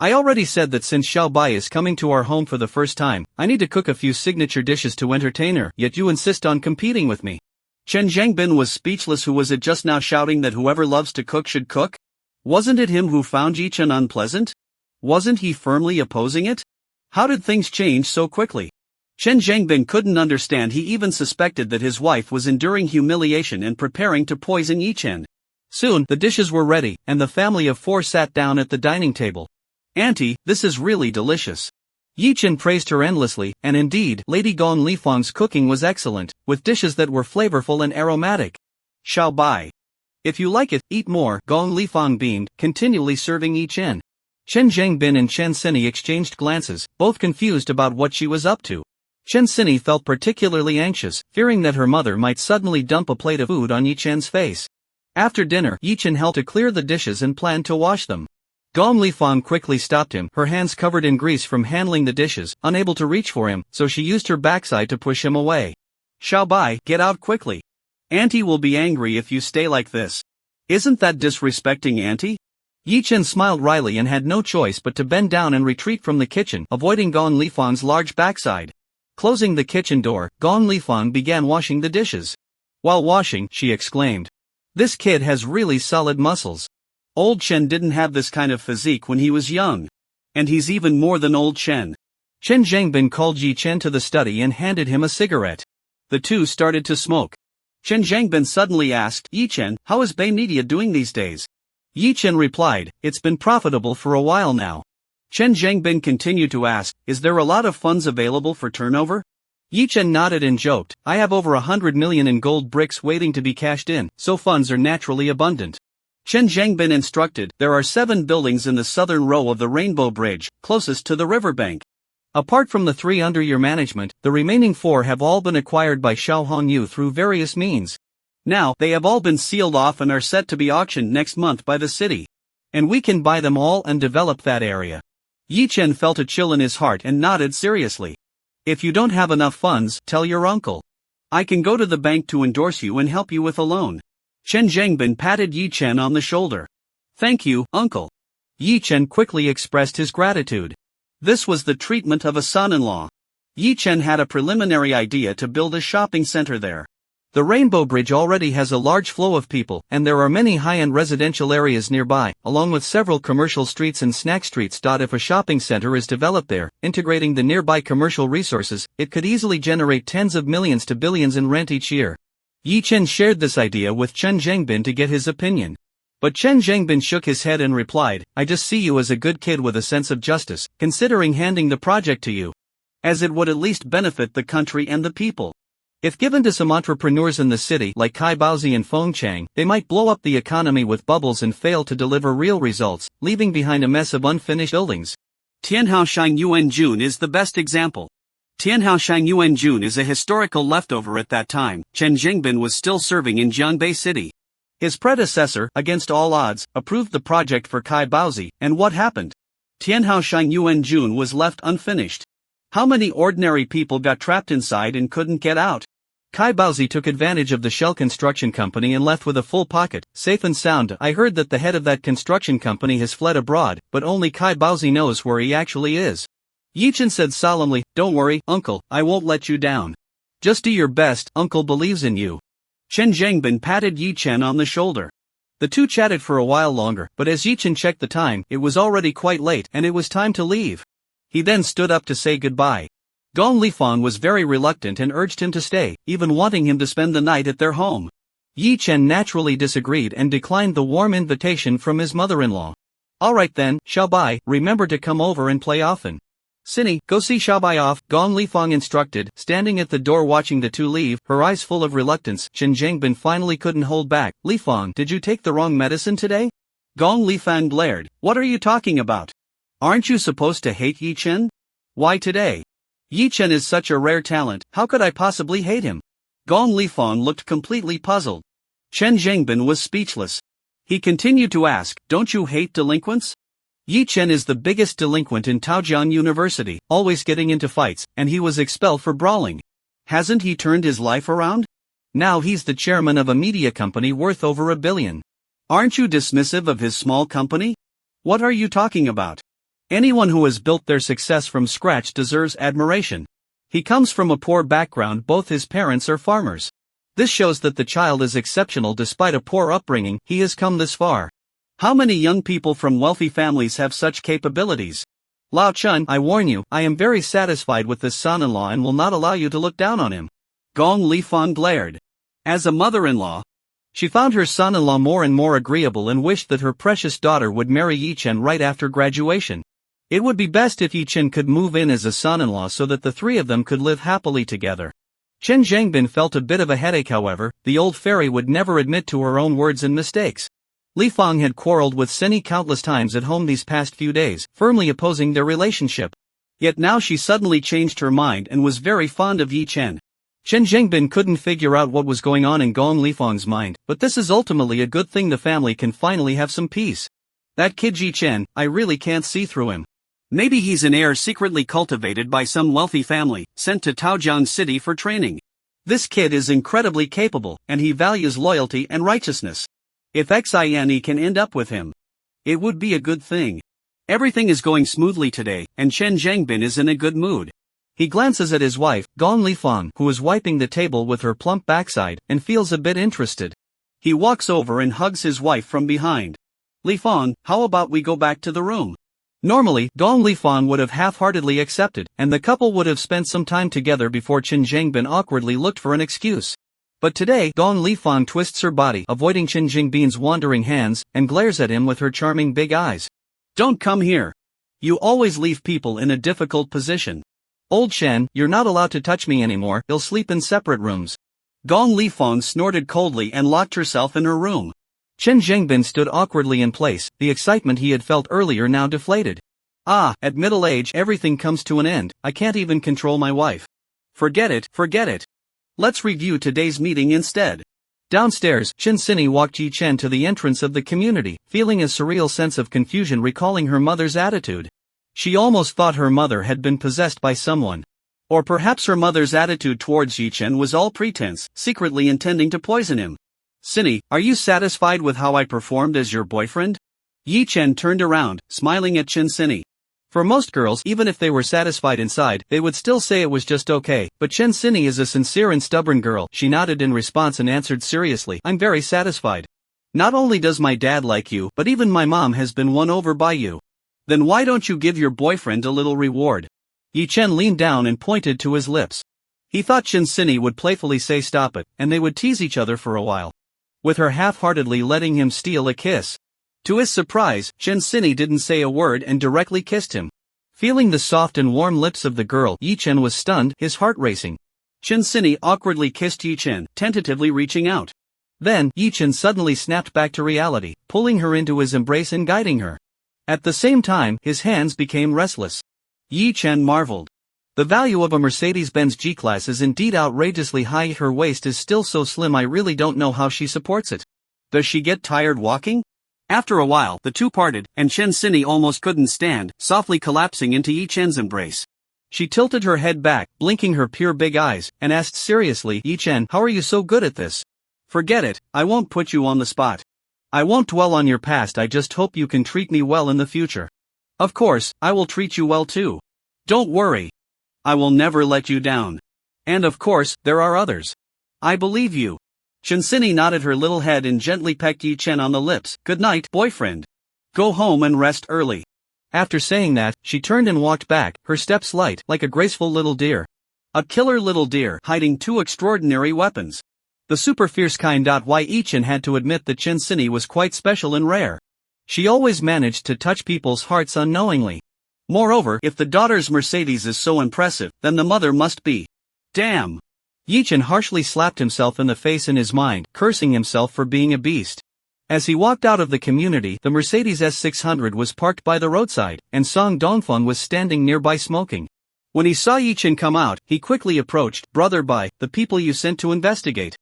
I already said that since Xiaobai is coming to our home for the first time, I need to cook a few signature dishes to entertain her, yet you insist on competing with me. Chen Zhengbin was speechless. Who was it just now shouting that whoever loves to cook should cook? Wasn't it him who found Yi-chen unpleasant? Wasn't he firmly opposing it? How did things change so quickly? Chen Zhengbin couldn't understand. He even suspected that his wife was enduring humiliation and preparing to poison Yi-chen. Soon, the dishes were ready, and the family of four sat down at the dining table. Auntie, this is really delicious. Yi-chen praised her endlessly, and indeed, Lady Gong Lifang's cooking was excellent, with dishes that were flavorful and aromatic. Xiaobai. If you like it, eat more, Gong Lifang beamed, continually serving Yi-chen. Chen Zhengbin and Chen Sini exchanged glances, both confused about what she was up to. Chen Sini felt particularly anxious, fearing that her mother might suddenly dump a plate of food on Yi-chen's face. After dinner, Yi-chen helped to clear the dishes and planned to wash them. Gong Lifang quickly stopped him, her hands covered in grease from handling the dishes, unable to reach for him, so she used her backside to push him away. Xiaobai, get out quickly. Auntie will be angry if you stay like this. Isn't that disrespecting Auntie? Yi-chen smiled wryly and had no choice but to bend down and retreat from the kitchen, avoiding Gong Lifang's large backside. Closing the kitchen door, Gong Lifang began washing the dishes. While washing, she exclaimed, "This kid has really solid muscles. Old Chen didn't have this kind of physique when he was young. And he's even more than Old Chen." Chen Zhengbin called Yi-chen to the study and handed him a cigarette. The two started to smoke. Chen Zhengbin suddenly asked, Yi-chen, how is Bay Media doing these days? Yi-chen replied, it's been profitable for a while now. Chen Zhengbin continued to ask, is there a lot of funds available for turnover? Yi-chen nodded and joked, I have over 100 million in gold bricks waiting to be cashed in, so funds are naturally abundant. Chen Zhengbin instructed, there are 7 buildings in the southern row of the Rainbow Bridge, closest to the riverbank. Apart from the 3 under your management, the remaining 4 have all been acquired by Xiao Hongyu through various means. Now, they have all been sealed off and are set to be auctioned next month by the city. And we can buy them all and develop that area. Yi-chen felt a chill in his heart and nodded seriously. If you don't have enough funds, tell your uncle. I can go to the bank to endorse you and help you with a loan. Chen Zhengbin patted Yi-chen on the shoulder. Thank you, uncle. Yi-chen quickly expressed his gratitude. This was the treatment of a son-in-law. Yi-chen had a preliminary idea to build a shopping center there. The Rainbow Bridge already has a large flow of people, and there are many high-end residential areas nearby, along with several commercial streets and snack streets. If a shopping center is developed there, integrating the nearby commercial resources, it could easily generate tens of millions to billions in rent each year. Yi-chen shared this idea with Chen Zhengbin to get his opinion. But Chen Zhengbin shook his head and replied, I just see you as a good kid with a sense of justice, considering handing the project to you. As it would at least benefit the country and the people. If given to some entrepreneurs in the city like Kai Baozi and Feng Chang, they might blow up the economy with bubbles and fail to deliver real results, leaving behind a mess of unfinished buildings. Tianhao Shangyuan is the best example. Tianhao Shangyuan is a historical leftover at that time. Chen Zhengbin was still serving in Jiangbei City. His predecessor, against all odds, approved the project for Kai Baozi, and what happened? Tianhao Shangyuan was left unfinished. How many ordinary people got trapped inside and couldn't get out? Kai Baozi took advantage of the shell construction company and left with a full pocket, safe and sound. I heard that the head of that construction company has fled abroad, but only Kai Baozi knows where he actually is. Yi-chen said solemnly, don't worry, uncle, I won't let you down. Just do your best, uncle believes in you. Chen Zhengbin patted Yi-chen on the shoulder. The two chatted for a while longer, but as Yi-chen checked the time, it was already quite late and it was time to leave. He then stood up to say goodbye. Gong Lifang was very reluctant and urged him to stay, even wanting him to spend the night at their home. Yi Chen naturally disagreed and declined the warm invitation from his mother-in-law. Alright then, Xiaobai, remember to come over and play often. Cindy, go see Xiaobai off, Gong Lifang instructed, standing at the door watching the two leave, her eyes full of reluctance. Chen Zhengbin finally couldn't hold back. Lifang, did you take the wrong medicine today? Gong Lifang glared. What are you talking about? Aren't you supposed to hate Yi Chen? Why today? Yi Chen is such a rare talent, how could I possibly hate him? Gong Lifang looked completely puzzled. Chen Zhengbin was speechless. He continued to ask, don't you hate delinquents? Yi Chen is the biggest delinquent in Taojiang University, always getting into fights, and he was expelled for brawling. Hasn't he turned his life around? Now he's the chairman of a media company worth over $1 billion. Aren't you dismissive of his small company? What are you talking about? Anyone who has built their success from scratch deserves admiration. He comes from a poor background, both his parents are farmers. This shows that the child is exceptional despite a poor upbringing, he has come this far. How many young people from wealthy families have such capabilities? Lao Chun, I warn you, I am very satisfied with this son-in-law and will not allow you to look down on him. Gong Lifang glared. As a mother-in-law, she found her son-in-law more and more agreeable and wished that her precious daughter would marry Yi Chen right after graduation. It would be best if Yi Chen could move in as a son-in-law so that the three of them could live happily together. Chen Zhengbin felt a bit of a headache however, the old fairy would never admit to her own words and mistakes. Li Fang had quarreled with Cindy countless times at home these past few days, firmly opposing their relationship. Yet now she suddenly changed her mind and was very fond of Yi Chen. Chen Zhengbin couldn't figure out what was going on in Gong Lifang's mind, but this is ultimately a good thing, the family can finally have some peace. That kid Yi Chen, I really can't see through him. Maybe he's an heir secretly cultivated by some wealthy family, sent to Taojiang City for training. This kid is incredibly capable, and he values loyalty and righteousness. If Xine can end up with him, it would be a good thing. Everything is going smoothly today, and Chen Zhengbin is in a good mood. He glances at his wife, Gong Lifang, who is wiping the table with her plump backside, and feels a bit interested. He walks over and hugs his wife from behind. Lifang, how about we go back to the room? Normally, Gong Lifang would have half-heartedly accepted, and the couple would have spent some time together before Chen Zhengbin awkwardly looked for an excuse. But today, Gong Lifang twists her body, avoiding Chen Zhengbin's wandering hands, and glares at him with her charming big eyes. Don't come here. You always leave people in a difficult position. Old Chen, you're not allowed to touch me anymore, you'll sleep in separate rooms. Gong Lifang snorted coldly and locked herself in her room. Chen Zhengbin stood awkwardly in place, the excitement he had felt earlier now deflated. Ah, at middle age everything comes to an end, I can't even control my wife. Forget it, forget it. Let's review today's meeting instead. Downstairs, Chen Sini walked Yi Chen to the entrance of the community, feeling a surreal sense of confusion recalling her mother's attitude. She almost thought her mother had been possessed by someone. Or perhaps her mother's attitude towards Yi Chen was all pretense, secretly intending to poison him. Cindy, are you satisfied with how I performed as your boyfriend? Yi Chen turned around, smiling at Chen Cindy. For most girls, even if they were satisfied inside, they would still say it was just okay, but Chen Cindy is a sincere and stubborn girl. She nodded in response and answered seriously, I'm very satisfied. Not only does my dad like you, but even my mom has been won over by you. Then why don't you give your boyfriend a little reward? Yi Chen leaned down and pointed to his lips. He thought Chen Cindy would playfully say stop it, and they would tease each other for a while, with her half-heartedly letting him steal a kiss. To his surprise, Chen Cindy didn't say a word and directly kissed him. Feeling the soft and warm lips of the girl, Yi Chen was stunned, his heart racing. Chen Cindy awkwardly kissed Yi Chen, tentatively reaching out. Then, Yi Chen suddenly snapped back to reality, pulling her into his embrace and guiding her. At the same time, his hands became restless. Yi Chen marveled. The value of a Mercedes-Benz G-Class is indeed outrageously high. Her waist is still so slim, I really don't know how she supports it. Does she get tired walking? After a while, the two parted, and Chen Cindy almost couldn't stand, softly collapsing into Yi Chen's embrace. She tilted her head back, blinking her pure big eyes, and asked seriously, Yi Chen, how are you so good at this? Forget it, I won't put you on the spot. I won't dwell on your past, I just hope you can treat me well in the future. Of course, I will treat you well too. Don't worry. I will never let you down. And of course, there are others. I believe you. Chen Cindy nodded her little head and gently pecked Yi Chen on the lips. Good night, boyfriend. Go home and rest early. After saying that, she turned and walked back, her steps light, like a graceful little deer. A killer little deer hiding two extraordinary weapons. The super fierce kind. Why Ichin had to admit that Chinsini was quite special and rare. She always managed to touch people's hearts unknowingly. Moreover, if the daughter's Mercedes is so impressive, then the mother must be. Damn! Yichin harshly slapped himself in the face in his mind, cursing himself for being a beast. As he walked out of the community, the Mercedes S600 was parked by the roadside, and Song Dongfeng was standing nearby smoking. When he saw Yichin come out, he quickly approached. Brother Bai, the people you sent to investigate.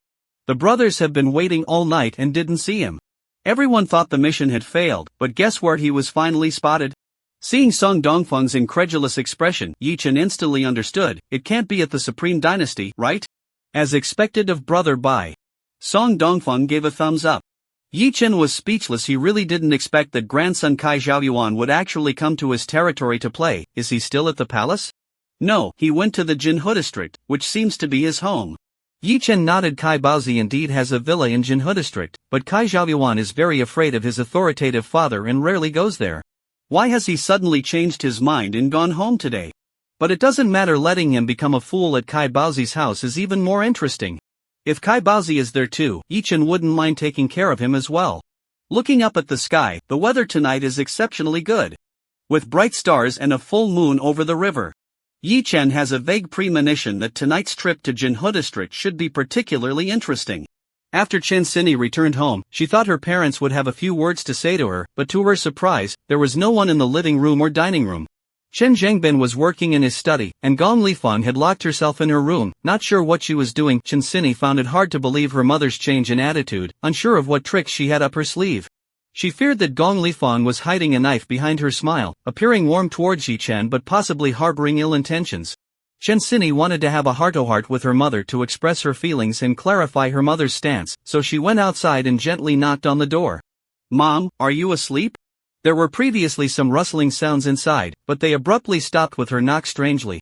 The brothers have been waiting all night and didn't see him. Everyone thought the mission had failed, but guess where he was finally spotted? Seeing Song Dongfeng's incredulous expression, Yichin instantly understood, it can't be at the Supreme Dynasty, right? As expected of Brother Bai. Song Dongfeng gave a thumbs up. Yichin was speechless. He really didn't expect that grandson Kai Zhaoyuan would actually come to his territory to play. Is he still at the palace? No, he went to the Jinhu district, which seems to be his home. Yichin nodded. Kai Baozi indeed has a villa in Jinhu district, but Kai Zhaoyuan is very afraid of his authoritative father and rarely goes there. Why has he suddenly changed his mind and gone home today? But it doesn't matter, letting him become a fool at Kai Baozi's house is even more interesting. If Kai Baozi is there too, Yichin wouldn't mind taking care of him as well. Looking up at the sky, the weather tonight is exceptionally good. With bright stars and a full moon over the river. Yichin has a vague premonition that tonight's trip to Jinhu district should be particularly interesting. After Chinsini returned home, she thought her parents would have a few words to say to her, but to her surprise, there was no one in the living room or dining room. Chen Zhengbin was working in his study, and Gong Lifang had locked herself in her room, not sure what she was doing. Chinsini found it hard to believe her mother's change in attitude, unsure of what tricks she had up her sleeve. She feared that Gong Lifang was hiding a knife behind her smile, appearing warm towards Yichen but possibly harboring ill intentions. Chinsini wanted to have a heart-to-heart with her mother to express her feelings and clarify her mother's stance, so she went outside and gently knocked on the door. Mom, are you asleep? There were previously some rustling sounds inside, but they abruptly stopped with her knock strangely.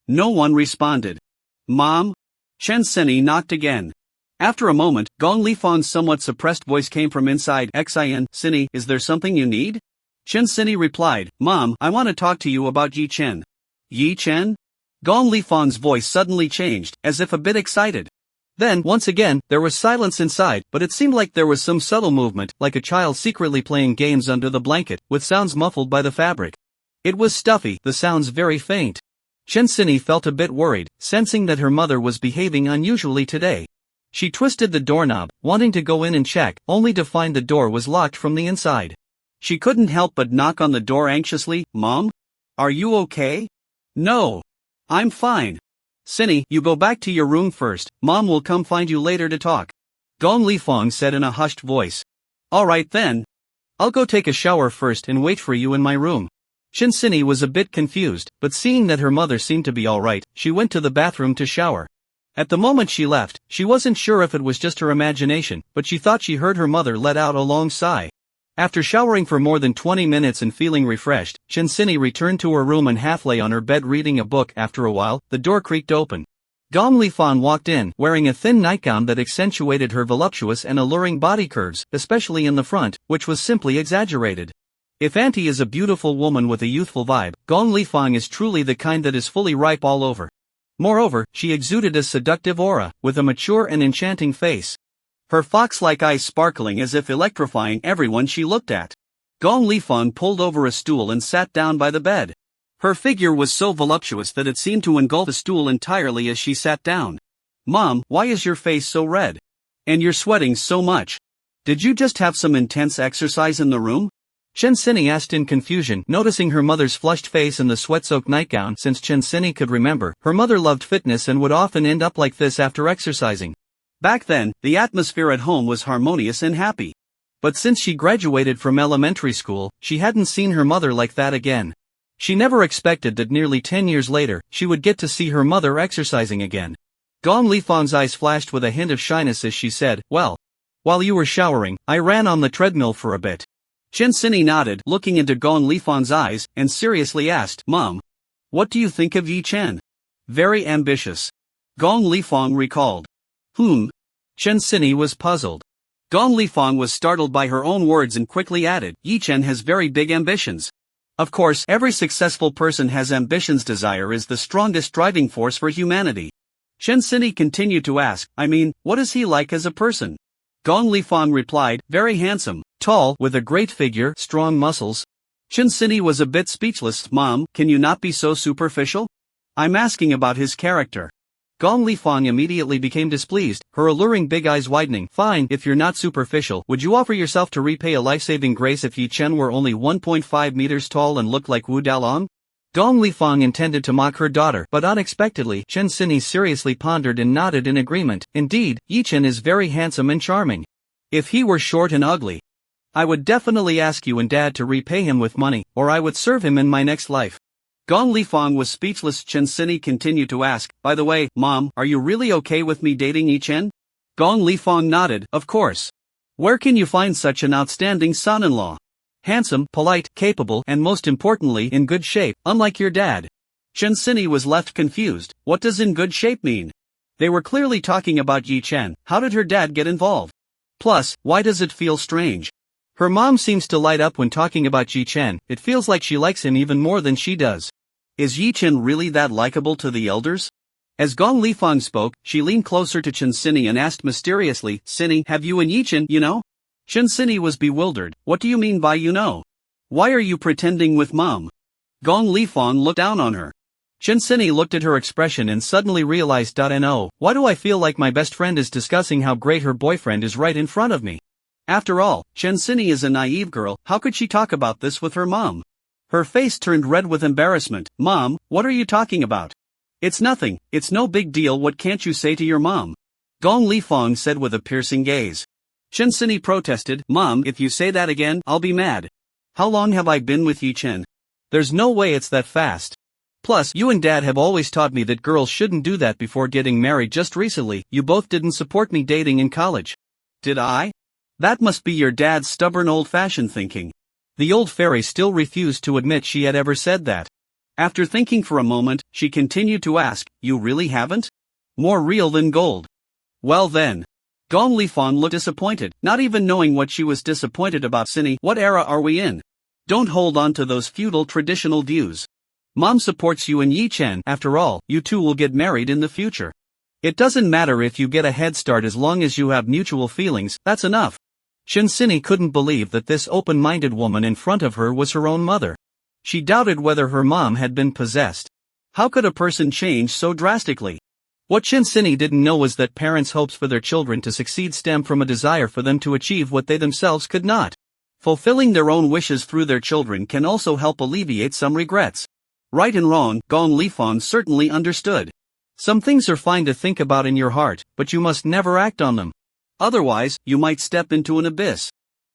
No one responded. Mom? Chinsini knocked again. After a moment, Gong Lifang's somewhat suppressed voice came from inside. Xin, Sini, is there something you need? Chinsini replied, Mom, I want to talk to you about Yi Chen. Yi Chen? Gong Lifang's voice suddenly changed, as if a bit excited. Then, once again, there was silence inside, but it seemed like there was some subtle movement, like a child secretly playing games under the blanket, with sounds muffled by the fabric. It was stuffy, the sounds very faint. Chinsini felt a bit worried, sensing that her mother was behaving unusually today. She twisted the doorknob, wanting to go in and check, only to find the door was locked from the inside. She couldn't help but knock on the door anxiously. Mom? Are you okay? No. I'm fine. Sini, you go back to your room first, Mom will come find you later to talk. Gong Lifang said in a hushed voice. Alright then. I'll go take a shower first and wait for you in my room. Chinsini was a bit confused, but seeing that her mother seemed to be alright, she went to the bathroom to shower. At the moment she left, she wasn't sure if it was just her imagination, but she thought she heard her mother let out a long sigh. After showering for more than 20 minutes and feeling refreshed, Chinsini returned to her room and half lay on her bed reading a book. After a while, the door creaked open. Gong Lifang walked in, wearing a thin nightgown that accentuated her voluptuous and alluring body curves, especially in the front, which was simply exaggerated. If Auntie is a beautiful woman with a youthful vibe, Gong Lifang is truly the kind that is fully ripe all over. Moreover, she exuded a seductive aura, with a mature and enchanting face. Her fox-like eyes sparkling as if electrifying everyone she looked at. Gong Lifang pulled over a stool and sat down by the bed. Her figure was so voluptuous that it seemed to engulf the stool entirely as she sat down. Mom, why is your face so red? And you're sweating so much. Did you just have some intense exercise in the room? Chinsini asked in confusion, noticing her mother's flushed face and the sweat-soaked nightgown. Since Chinsini could remember, her mother loved fitness and would often end up like this after exercising. Back then, the atmosphere at home was harmonious and happy. But since she graduated from elementary school, she hadn't seen her mother like that again. She never expected that nearly 10 years later, she would get to see her mother exercising again. Gong Lifang's eyes flashed with a hint of shyness as she said, well, while you were showering, I ran on the treadmill for a bit. Chinsini nodded, looking into Gong Lifang's eyes, and seriously asked, Mom, what do you think of Yi Chen? Very ambitious. Gong Lifang recalled. Chinsini was puzzled. Gong Lifang was startled by her own words and quickly added, Yi Chen has very big ambitions. Of course, every successful person has ambitions. Desire is the strongest driving force for humanity. Chen Sini continued to ask, I mean, what is he like as a person? Gong Lifang replied, very handsome, tall, with a great figure, strong muscles. Chen Sini was a bit speechless. Mom, can you not be so superficial? I'm asking about his character. Gong Lifang immediately became displeased, her alluring big eyes widening. Fine, if you're not superficial, would you offer yourself to repay a life-saving grace if Yi Chen were only 1.5 meters tall and looked like Wu Dalong? Gong Lifang intended to mock her daughter, but unexpectedly, Chen Sini seriously pondered and nodded in agreement. Indeed, Yi Chen is very handsome and charming. If he were short and ugly, I would definitely ask you and Dad to repay him with money, or I would serve him in my next life. Gong Lifang was speechless. Chen Sini continued to ask, by the way, Mom, are you really okay with me dating Yi Chen? Gong Lifang nodded, of course. Where can you find such an outstanding son-in-law? Handsome, polite, capable, and most importantly, in good shape, unlike your dad. Chen Sini was left confused. What does in good shape mean? They were clearly talking about Yi Chen. How did her dad get involved? Plus, why does it feel strange? Her mom seems to light up when talking about Yi Chen. It feels like she likes him even more than she does. Is Yi Chen really that likable to the elders? As Gong Lifang spoke, she leaned closer to Chen Sini and asked mysteriously, Sini, have you and Yi Chen, you know? Chen Sini was bewildered. What do you mean by you know? Why are you pretending with Mom? Gong Lifang looked down on her. Chen Sini looked at her expression and suddenly realized, no, why do I feel like my best friend is discussing how great her boyfriend is right in front of me? After all, Chen Sini is a naive girl. How could she talk about this with her mom? Her face turned red with embarrassment. Mom, what are you talking about? It's nothing, it's no big deal. What can't you say to your mom? Gong Lifang said with a piercing gaze. Chen Sini protested, Mom, if you say that again, I'll be mad. How long have I been with Yi Chen? There's no way it's that fast. Plus, you and Dad have always taught me that girls shouldn't do that before getting married. Just recently, you both didn't support me dating in college. Did I? That must be your dad's stubborn old-fashioned thinking. The old fairy still refused to admit she had ever said that. After thinking for a moment, she continued to ask, you really haven't? More real than gold. Well then. Gong Lifang looked disappointed, not even knowing what she was disappointed about. Sini, what era are we in? Don't hold on to those feudal traditional views. Mom supports you and Yi Chen. After all, you two will get married in the future. It doesn't matter if you get a head start as long as you have mutual feelings, that's enough. Chen Sini couldn't believe that this open-minded woman in front of her was her own mother. She doubted whether her mom had been possessed. How could a person change so drastically? What Chen Sini didn't know was that parents' hopes for their children to succeed stem from a desire for them to achieve what they themselves could not. Fulfilling their own wishes through their children can also help alleviate some regrets. Right and wrong, Gong Lifang certainly understood. Some things are fine to think about in your heart, but you must never act on them. Otherwise, you might step into an abyss,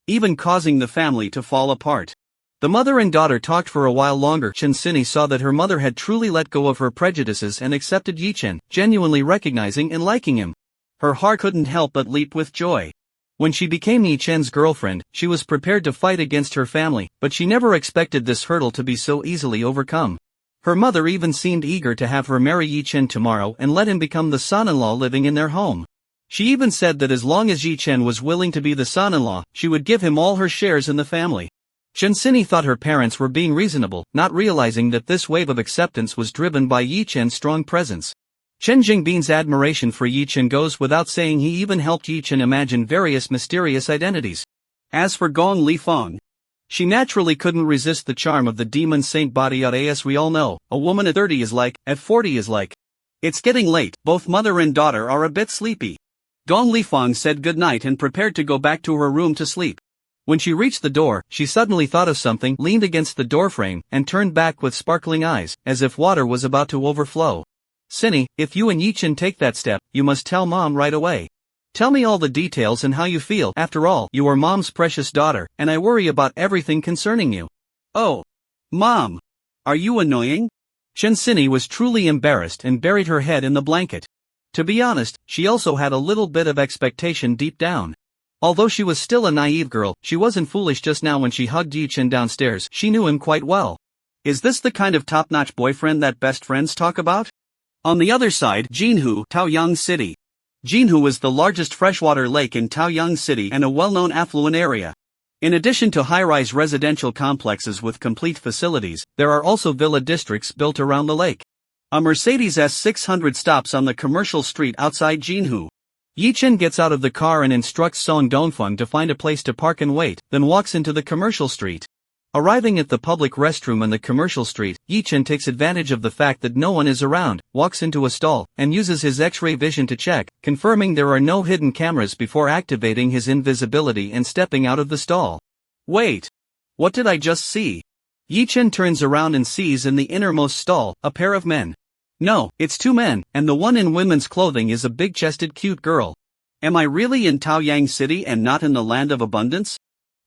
even causing the family to fall apart. The mother and daughter talked for a while longer. Chen Sini saw that her mother had truly let go of her prejudices and accepted Yi Chen, genuinely recognizing and liking him. Her heart couldn't help but leap with joy. When she became Yi Chen's girlfriend, she was prepared to fight against her family, but she never expected this hurdle to be so easily overcome. Her mother even seemed eager to have her marry Yi Chen tomorrow and let him become the son-in-law living in their home. She even said that as long as Yi Chen was willing to be the son-in-law, she would give him all her shares in the family. Chen Sini thought her parents were being reasonable, not realizing that this wave of acceptance was driven by Yi Chen's strong presence. Chen Jingbin's admiration for Yi Chen goes without saying. He even helped Yi Chen imagine various mysterious identities. As for Gong Lifang, she naturally couldn't resist the charm of the demon saint body. As we all know, a woman at 30 is like, at 40 is like. It's getting late, both mother and daughter are a bit sleepy. Gong Lifang said goodnight and prepared to go back to her room to sleep. When she reached the door, she suddenly thought of something, leaned against the doorframe, and turned back with sparkling eyes, as if water was about to overflow. Sini, if you and Yi Chen take that step, you must tell Mom right away. Tell me all the details and how you feel. After all, you are Mom's precious daughter, and I worry about everything concerning you. Oh. Mom. Are you annoying? Chen Sini was truly embarrassed and buried her head in the blanket. To be honest, she also had a little bit of expectation deep down. Although she was still a naive girl, she wasn't foolish just now when she hugged Yi Chen downstairs. She knew him quite well. Is this the kind of top-notch boyfriend that best friends talk about? On the other side, Jinhu, Taoyang City. Jinhu is the largest freshwater lake in Taoyang City and a well-known affluent area. In addition to high-rise residential complexes with complete facilities, there are also villa districts built around the lake. A Mercedes S600 stops on the commercial street outside Jinhu. Yi Chen gets out of the car and instructs Song Dongfeng to find a place to park and wait, then walks into the commercial street. Arriving at the public restroom on the commercial street, Yi Chen takes advantage of the fact that no one is around, walks into a stall, and uses his X-ray vision to check, confirming there are no hidden cameras before activating his invisibility and stepping out of the stall. Wait! What did I just see? Yi Chen turns around and sees in the innermost stall a pair of men. No, it's two men, and the one in women's clothing is a big-chested cute girl. Am I really in Taoyang City and not in the land of abundance?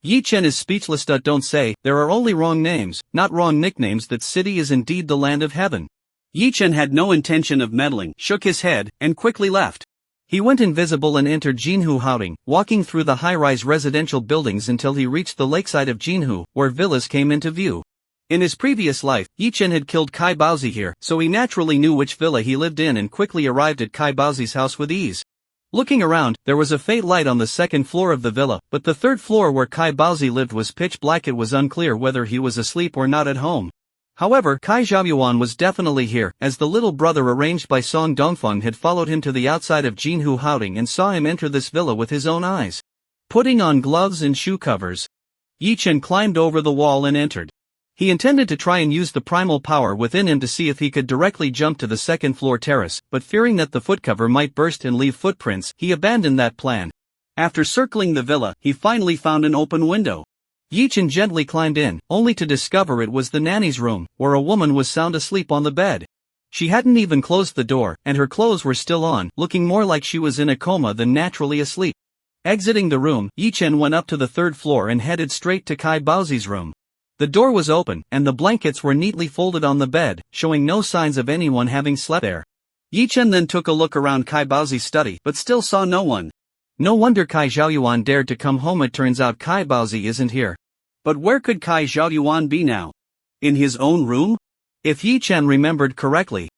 Yi Chen is speechless. Don't say, there are only wrong names, not wrong nicknames. That city is indeed the land of heaven. Yi Chen had no intention of meddling, shook his head, and quickly left. He went invisible and entered Jinhu Haoding, walking through the high-rise residential buildings until he reached the lakeside of Jinhu, where villas came into view. In his previous life, Yi Chen had killed Kai Baozi here, so he naturally knew which villa he lived in and quickly arrived at Kai Baozi's house with ease. Looking around, there was a faint light on the second floor of the villa, but the third floor where Kai Baozi lived was pitch black. It was unclear whether he was asleep or not at home. However, Kai Xiaoyuan was definitely here, as the little brother arranged by Song Dongfeng had followed him to the outside of Jinhu Haoding and saw him enter this villa with his own eyes. Putting on gloves and shoe covers, Yi Chen climbed over the wall and entered. He intended to try and use the primal power within him to see if he could directly jump to the second floor terrace, but fearing that the footcover might burst and leave footprints, he abandoned that plan. After circling the villa, he finally found an open window. Yi Chen gently climbed in, only to discover it was the nanny's room, where a woman was sound asleep on the bed. She hadn't even closed the door, and her clothes were still on, looking more like she was in a coma than naturally asleep. Exiting the room, Yi Chen went up to the third floor and headed straight to Kai Baozi's room. The door was open, and the blankets were neatly folded on the bed, showing no signs of anyone having slept there. Yi Chen then took a look around Kai Baozi's study, but still saw no one. No wonder Kai Xiaoyuan dared to come home. It turns out Kai Baozi isn't here. But where could Kai Xiaoyuan be now? In his own room? If Yi Chen remembered correctly,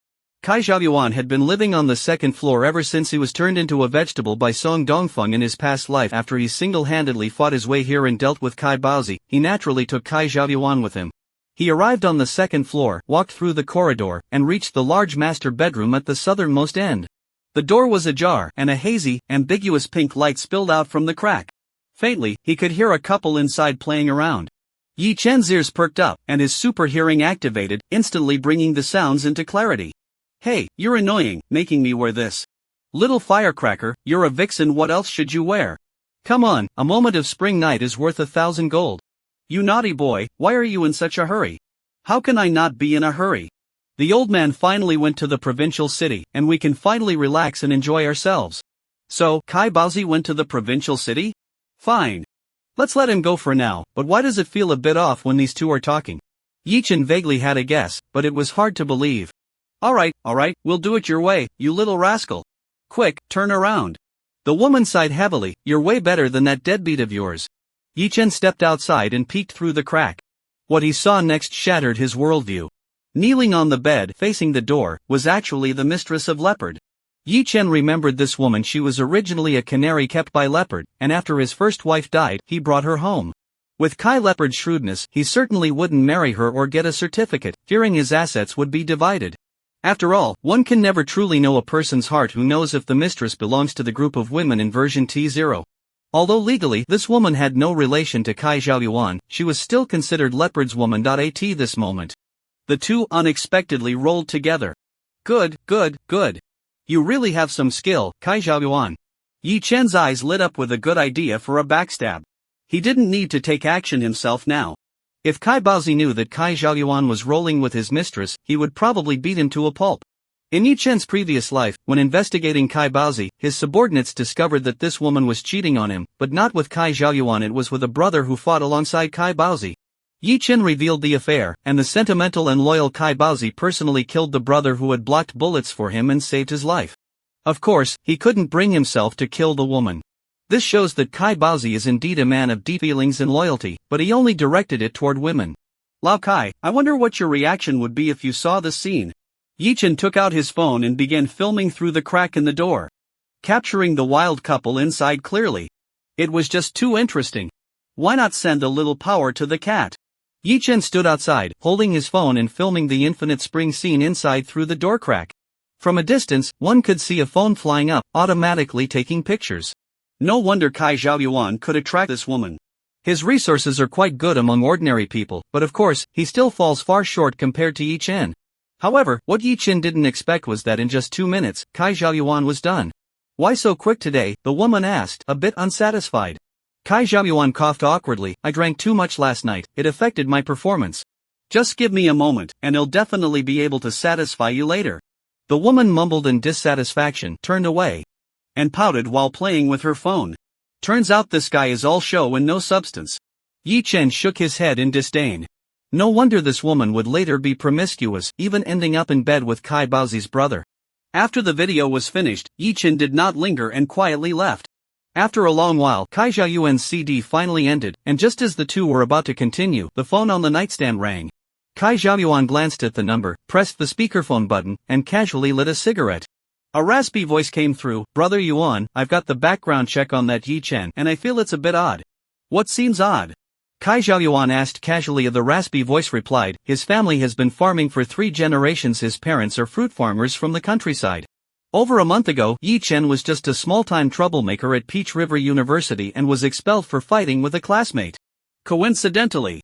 Kai Xiaoyuan had been living on the second floor ever since he was turned into a vegetable by Song Dongfeng in his past life. After he single-handedly fought his way here and dealt with Kai Baozi, he naturally took Kai Xiaoyuan with him. He arrived on the second floor, walked through the corridor, and reached the large master bedroom at the southernmost end. The door was ajar, and a hazy, ambiguous pink light spilled out from the crack. Faintly, he could hear a couple inside playing around. Yi Chen's ears perked up, and his super hearing activated, instantly bringing the sounds into clarity. Hey, you're annoying, making me wear this. Little firecracker, you're a vixen. What else should you wear? Come on, a moment of spring night is worth 1,000 gold. You naughty boy, why are you in such a hurry? How can I not be in a hurry? The old man finally went to the provincial city, and we can finally relax and enjoy ourselves. So, Kai Baozi went to the provincial city? Fine. Let's let him go for now, but why does it feel a bit off when these two are talking? Yi Chen vaguely had a guess, but it was hard to believe. Alright, we'll do it your way, you little rascal. Quick, turn around. The woman sighed heavily. You're way better than that deadbeat of yours. Yi Chen stepped outside and peeked through the crack. What he saw next shattered his worldview. Kneeling on the bed, facing the door, was actually the mistress of Leopard. Yi Chen remembered this woman. She was originally a canary kept by Leopard, and after his first wife died, he brought her home. With Kai Leopard's shrewdness, he certainly wouldn't marry her or get a certificate, fearing his assets would be divided. After all, one can never truly know a person's heart who knows if the mistress belongs to the group of women in version T0. Although legally, this woman had no relation to Kai Xiaoyuan, she was still considered Leopard's woman. At this moment, the two unexpectedly rolled together. Good. You really have some skill, Kai Xiaoyuan. Yi Chen's eyes lit up with a good idea for a backstab. He didn't need to take action himself now. If Kai Baozi knew that Kai Xiaoyuan was rolling with his mistress, he would probably beat him to a pulp. In Yi Chen's previous life, when investigating Kai Baozi, his subordinates discovered that this woman was cheating on him, but not with Kai Xiaoyuan. It was with a brother who fought alongside Kai Baozi. Yi Chen revealed the affair, and the sentimental and loyal Kai Baozi personally killed the brother who had blocked bullets for him and saved his life. Of course, he couldn't bring himself to kill the woman. This shows that Kai Baozi is indeed a man of deep feelings and loyalty, but he only directed it toward women. Lao Kai, I wonder what your reaction would be if you saw this scene. Yi Chen took out his phone and began filming through the crack in the door, capturing the wild couple inside clearly. It was just too interesting. Why not send a little power to the cat? Yi Chen stood outside, holding his phone and filming the infinite spring scene inside through the door crack. From a distance, one could see a phone flying up, automatically taking pictures. No wonder Kai Xiaoyuan could attract this woman. His resources are quite good among ordinary people, but of course, he still falls far short compared to Yi Chen. However, what Yi Chen didn't expect was that in just 2 minutes, Kai Xiaoyuan was done. Why so quick today? The woman asked, a bit unsatisfied. Kai Xiaoyuan coughed awkwardly. I drank too much last night, it affected my performance. Just give me a moment, and I'll definitely be able to satisfy you later. The woman mumbled in dissatisfaction, turned away, and pouted while playing with her phone. Turns out this guy is all show and no substance. Yi Chen shook his head in disdain. No wonder this woman would later be promiscuous, even ending up in bed with Kai Baozi's brother. After the video was finished, Yi Chen did not linger and quietly left. After a long while, Kai Xiaoyuan's CD finally ended, and just as the two were about to continue, the phone on the nightstand rang. Kai Xiaoyuan glanced at the number, pressed the speakerphone button, and casually lit a cigarette. A raspy voice came through. Brother Yuan, I've got the background check on that Yi Chen, and I feel it's a bit odd. What seems odd? Kai Xiaoyuan asked casually. The raspy voice replied, his family has been farming for 3 generations. His parents are fruit farmers from the countryside. Over a month ago, Yi Chen was just a small-time troublemaker at Peach River University and was expelled for fighting with a classmate. Coincidentally,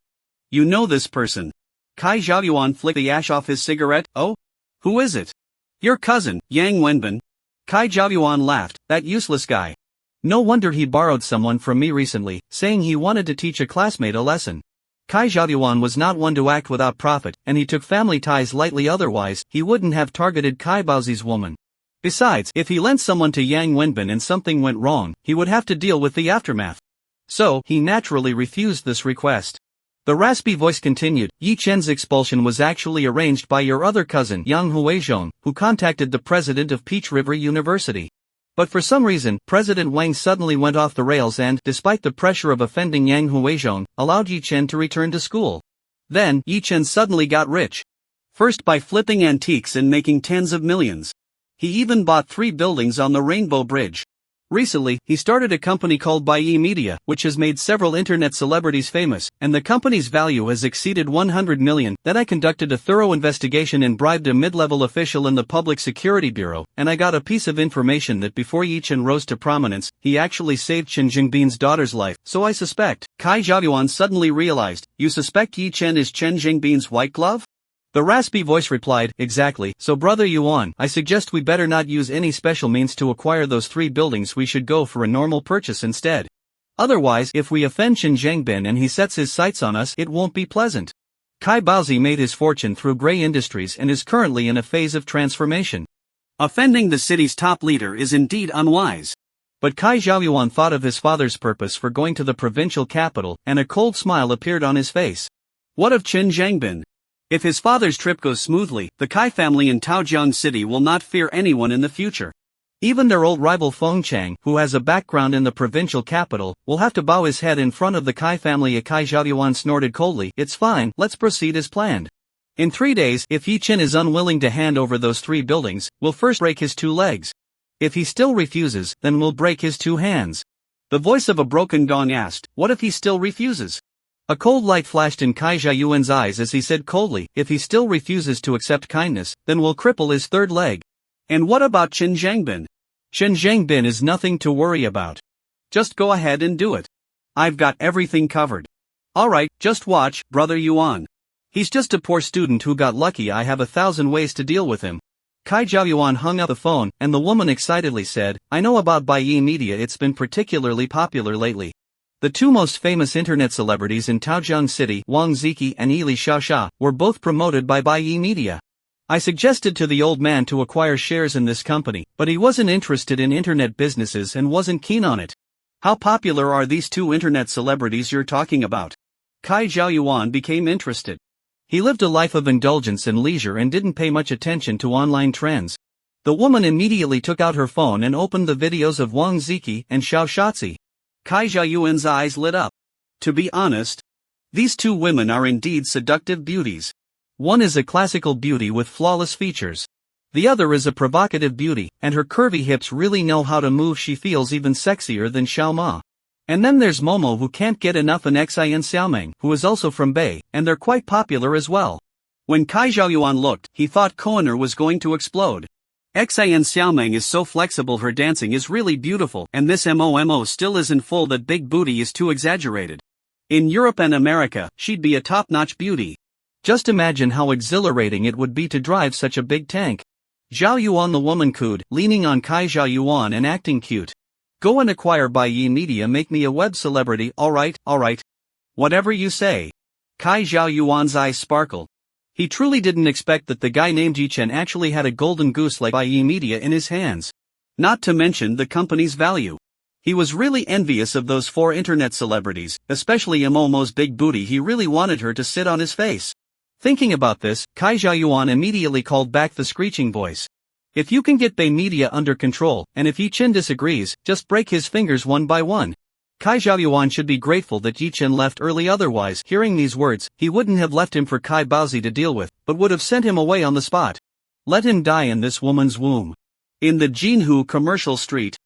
you know this person. Kai Xiaoyuan flicked the ash off his cigarette. Oh? Who is it? Your cousin, Yang Wenbin. Kai Xiaoyuan laughed. That useless guy. No wonder he borrowed someone from me recently, saying he wanted to teach a classmate a lesson. Kai Xiaoyuan was not one to act without profit, and he took family ties lightly, otherwise, he wouldn't have targeted Kai Baozi's woman. Besides, if he lent someone to Yang Wenbin and something went wrong, he would have to deal with the aftermath. So, he naturally refused this request. The raspy voice continued, Yi Chen's expulsion was actually arranged by your other cousin Yang Huizhong, who contacted the president of Peach River University. But for some reason, President Wang suddenly went off the rails and, despite the pressure of offending Yang Huizhong, allowed Yi Chen to return to school. Then, Yi Chen suddenly got rich. First by flipping antiques and making tens of millions. He even bought 3 buildings on the Rainbow Bridge. Recently, he started a company called Baiyi Media, which has made several internet celebrities famous, and the company's value has exceeded 100 million. Then I conducted a thorough investigation and bribed a mid-level official in the Public Security Bureau, and I got a piece of information that before Yi Chen rose to prominence, he actually saved Chen Jingbin's daughter's life. So I suspect. Kai Xiaoyuan suddenly realized, you suspect Yi Chen is Chen Jingbin's white glove? The raspy voice replied, exactly. So brother Yuan, I suggest we better not use any special means to acquire those 3 buildings. We should go for a normal purchase instead. Otherwise, if we offend Chen Jingbin and he sets his sights on us, it won't be pleasant. Kai Baozi made his fortune through Grey Industries and is currently in a phase of transformation. Offending the city's top leader is indeed unwise. But Kai Xiaoyuan thought of his father's purpose for going to the provincial capital, and a cold smile appeared on his face. What of Chen Jingbin? If his father's trip goes smoothly, the Kai family in Taojiang City will not fear anyone in the future. Even their old rival Feng Chang, who has a background in the provincial capital, will have to bow his head in front of the Kai family. Kai Xiaoyuan snorted coldly. It's fine, let's proceed as planned. In 3 days, if Yi Chen is unwilling to hand over those 3 buildings, we'll first break his 2 legs. If he still refuses, then we'll break his 2 hands. The voice of a broken gong asked, what if he still refuses? A cold light flashed in Kai Xiaoyuan's eyes as he said coldly, if he still refuses to accept kindness, then we'll cripple his 3rd leg. And what about Chen Jingbin? Chen Jingbin is nothing to worry about. Just go ahead and do it. I've got everything covered. Alright, just watch, brother Yuan. He's just a poor student who got lucky. I have 1,000 ways to deal with him. Kai Xiaoyuan hung up the phone, and the woman excitedly said, I know about Baiyi Media. It's been particularly popular lately. The 2 most famous internet celebrities in Taojiang City, Wang Ziki and Li Xiaoxia, were both promoted by Baiyi Media. I suggested to the old man to acquire shares in this company, but he wasn't interested in internet businesses and wasn't keen on it. How popular are these 2 internet celebrities you're talking about? Kai Xiaoyuan became interested. He lived a life of indulgence and leisure and didn't pay much attention to online trends. The woman immediately took out her phone and opened the videos of Wang Ziki and Xiao Shatzi. Kai Xiaoyuan's eyes lit up. To be honest, these 2 women are indeed seductive beauties. One is a classical beauty with flawless features. The other is a provocative beauty, and her curvy hips really know how to move. She feels even sexier than Xiao Ma. And then there's Momo, who can't get enough, and Xin Xiaoming, who is also from Bei, and they're quite popular as well. When Kai Zhaoyuan looked, he thought Koiner was going to explode. Xin Xiaoming is so flexible, her dancing is really beautiful, and this MOMO still isn't full. That big booty is too exaggerated. In Europe and America, she'd be a top-notch beauty. Just imagine how exhilarating it would be to drive such a big tank. Zhao Yuan, the woman cooed, leaning on Kai Zhaoyuan and acting cute. Go and acquire by Yi Media, make me a web celebrity. Alright. Whatever you say. Kai Zhaoyuan's eyes sparkled. He truly didn't expect that the guy named Yi Chen actually had a golden goose like Yi Media in his hands. Not to mention the company's value. He was really envious of those 4 internet celebrities, especially Momo's big booty. He really wanted her to sit on his face. Thinking about this, Kai Zhaoyuan immediately called back the screeching voice. If you can get Bei Media under control, and if Yi Chen disagrees, just break his fingers one by one. Kai Zhaoyuan should be grateful that Yi Chen left early, otherwise, hearing these words, he wouldn't have left him for Kai Baozi to deal with, but would have sent him away on the spot. Let him die in this woman's womb. In the Jinhu commercial street,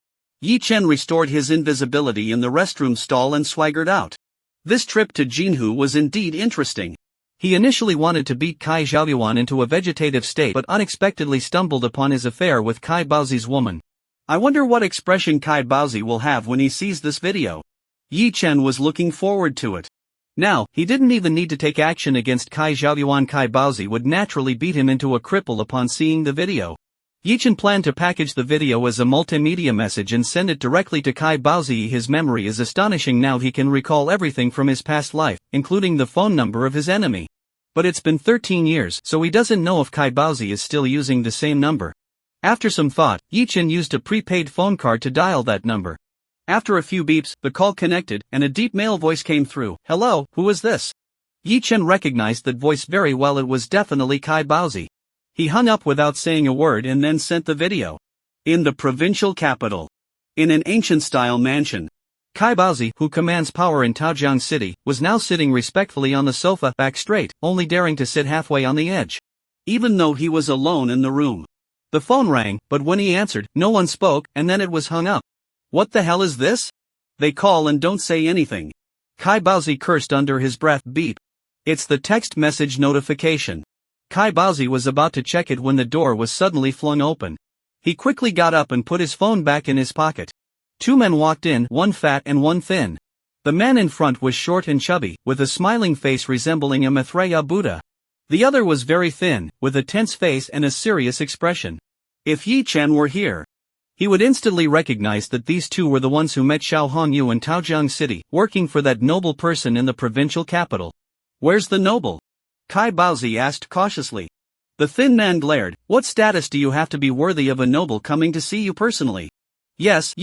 Yi Chen restored his invisibility in the restroom stall and swaggered out. This trip to Jinhu was indeed interesting. He initially wanted to beat Kai Zhaoyuan into a vegetative state, but unexpectedly stumbled upon his affair with Kai Baozi's woman. I wonder what expression Kai Baozi will have when he sees this video. Yi Chen was looking forward to it. Now, he didn't even need to take action against Kai Zhaoyuan. Kai Baozi would naturally beat him into a cripple upon seeing the video. Yi Chen planned to package the video as a multimedia message and send it directly to Kai Baozi. His memory is astonishing now. He can recall everything from his past life, including the phone number of his enemy. But it's been 13 years, so he doesn't know if Kai Baozi is still using the same number. After some thought, Yi Chen used a prepaid phone card to dial that number. After a few beeps, the call connected, and a deep male voice came through. Hello, who is this? Yi Chen recognized that voice very well. It was definitely Kai Baozi. He hung up without saying a word and then sent the video. In the provincial capital. In an ancient-style mansion. Kai Baozi, who commands power in Taojiang City, was now sitting respectfully on the sofa, back straight, only daring to sit halfway on the edge. Even though he was alone in the room. The phone rang, but when he answered, no one spoke, and then it was hung up. What the hell is this? They call and don't say anything. Kai Baozi cursed under his breath. Beep. It's the text message notification. Kai Baozi was about to check it when the door was suddenly flung open. He quickly got up and put his phone back in his pocket. 2 men walked in, one fat and one thin. The man in front was short and chubby, with a smiling face resembling a Maitreya Buddha. The other was very thin, with a tense face and a serious expression. If Yi Chen were here, he would instantly recognize that these two were the ones who met Xiao Hongyu in Taojiang City, working for that noble person in the provincial capital. Where's the noble? Kai Baozi asked cautiously. The thin man glared. What status do you have to be worthy of a noble coming to see you personally? Yes.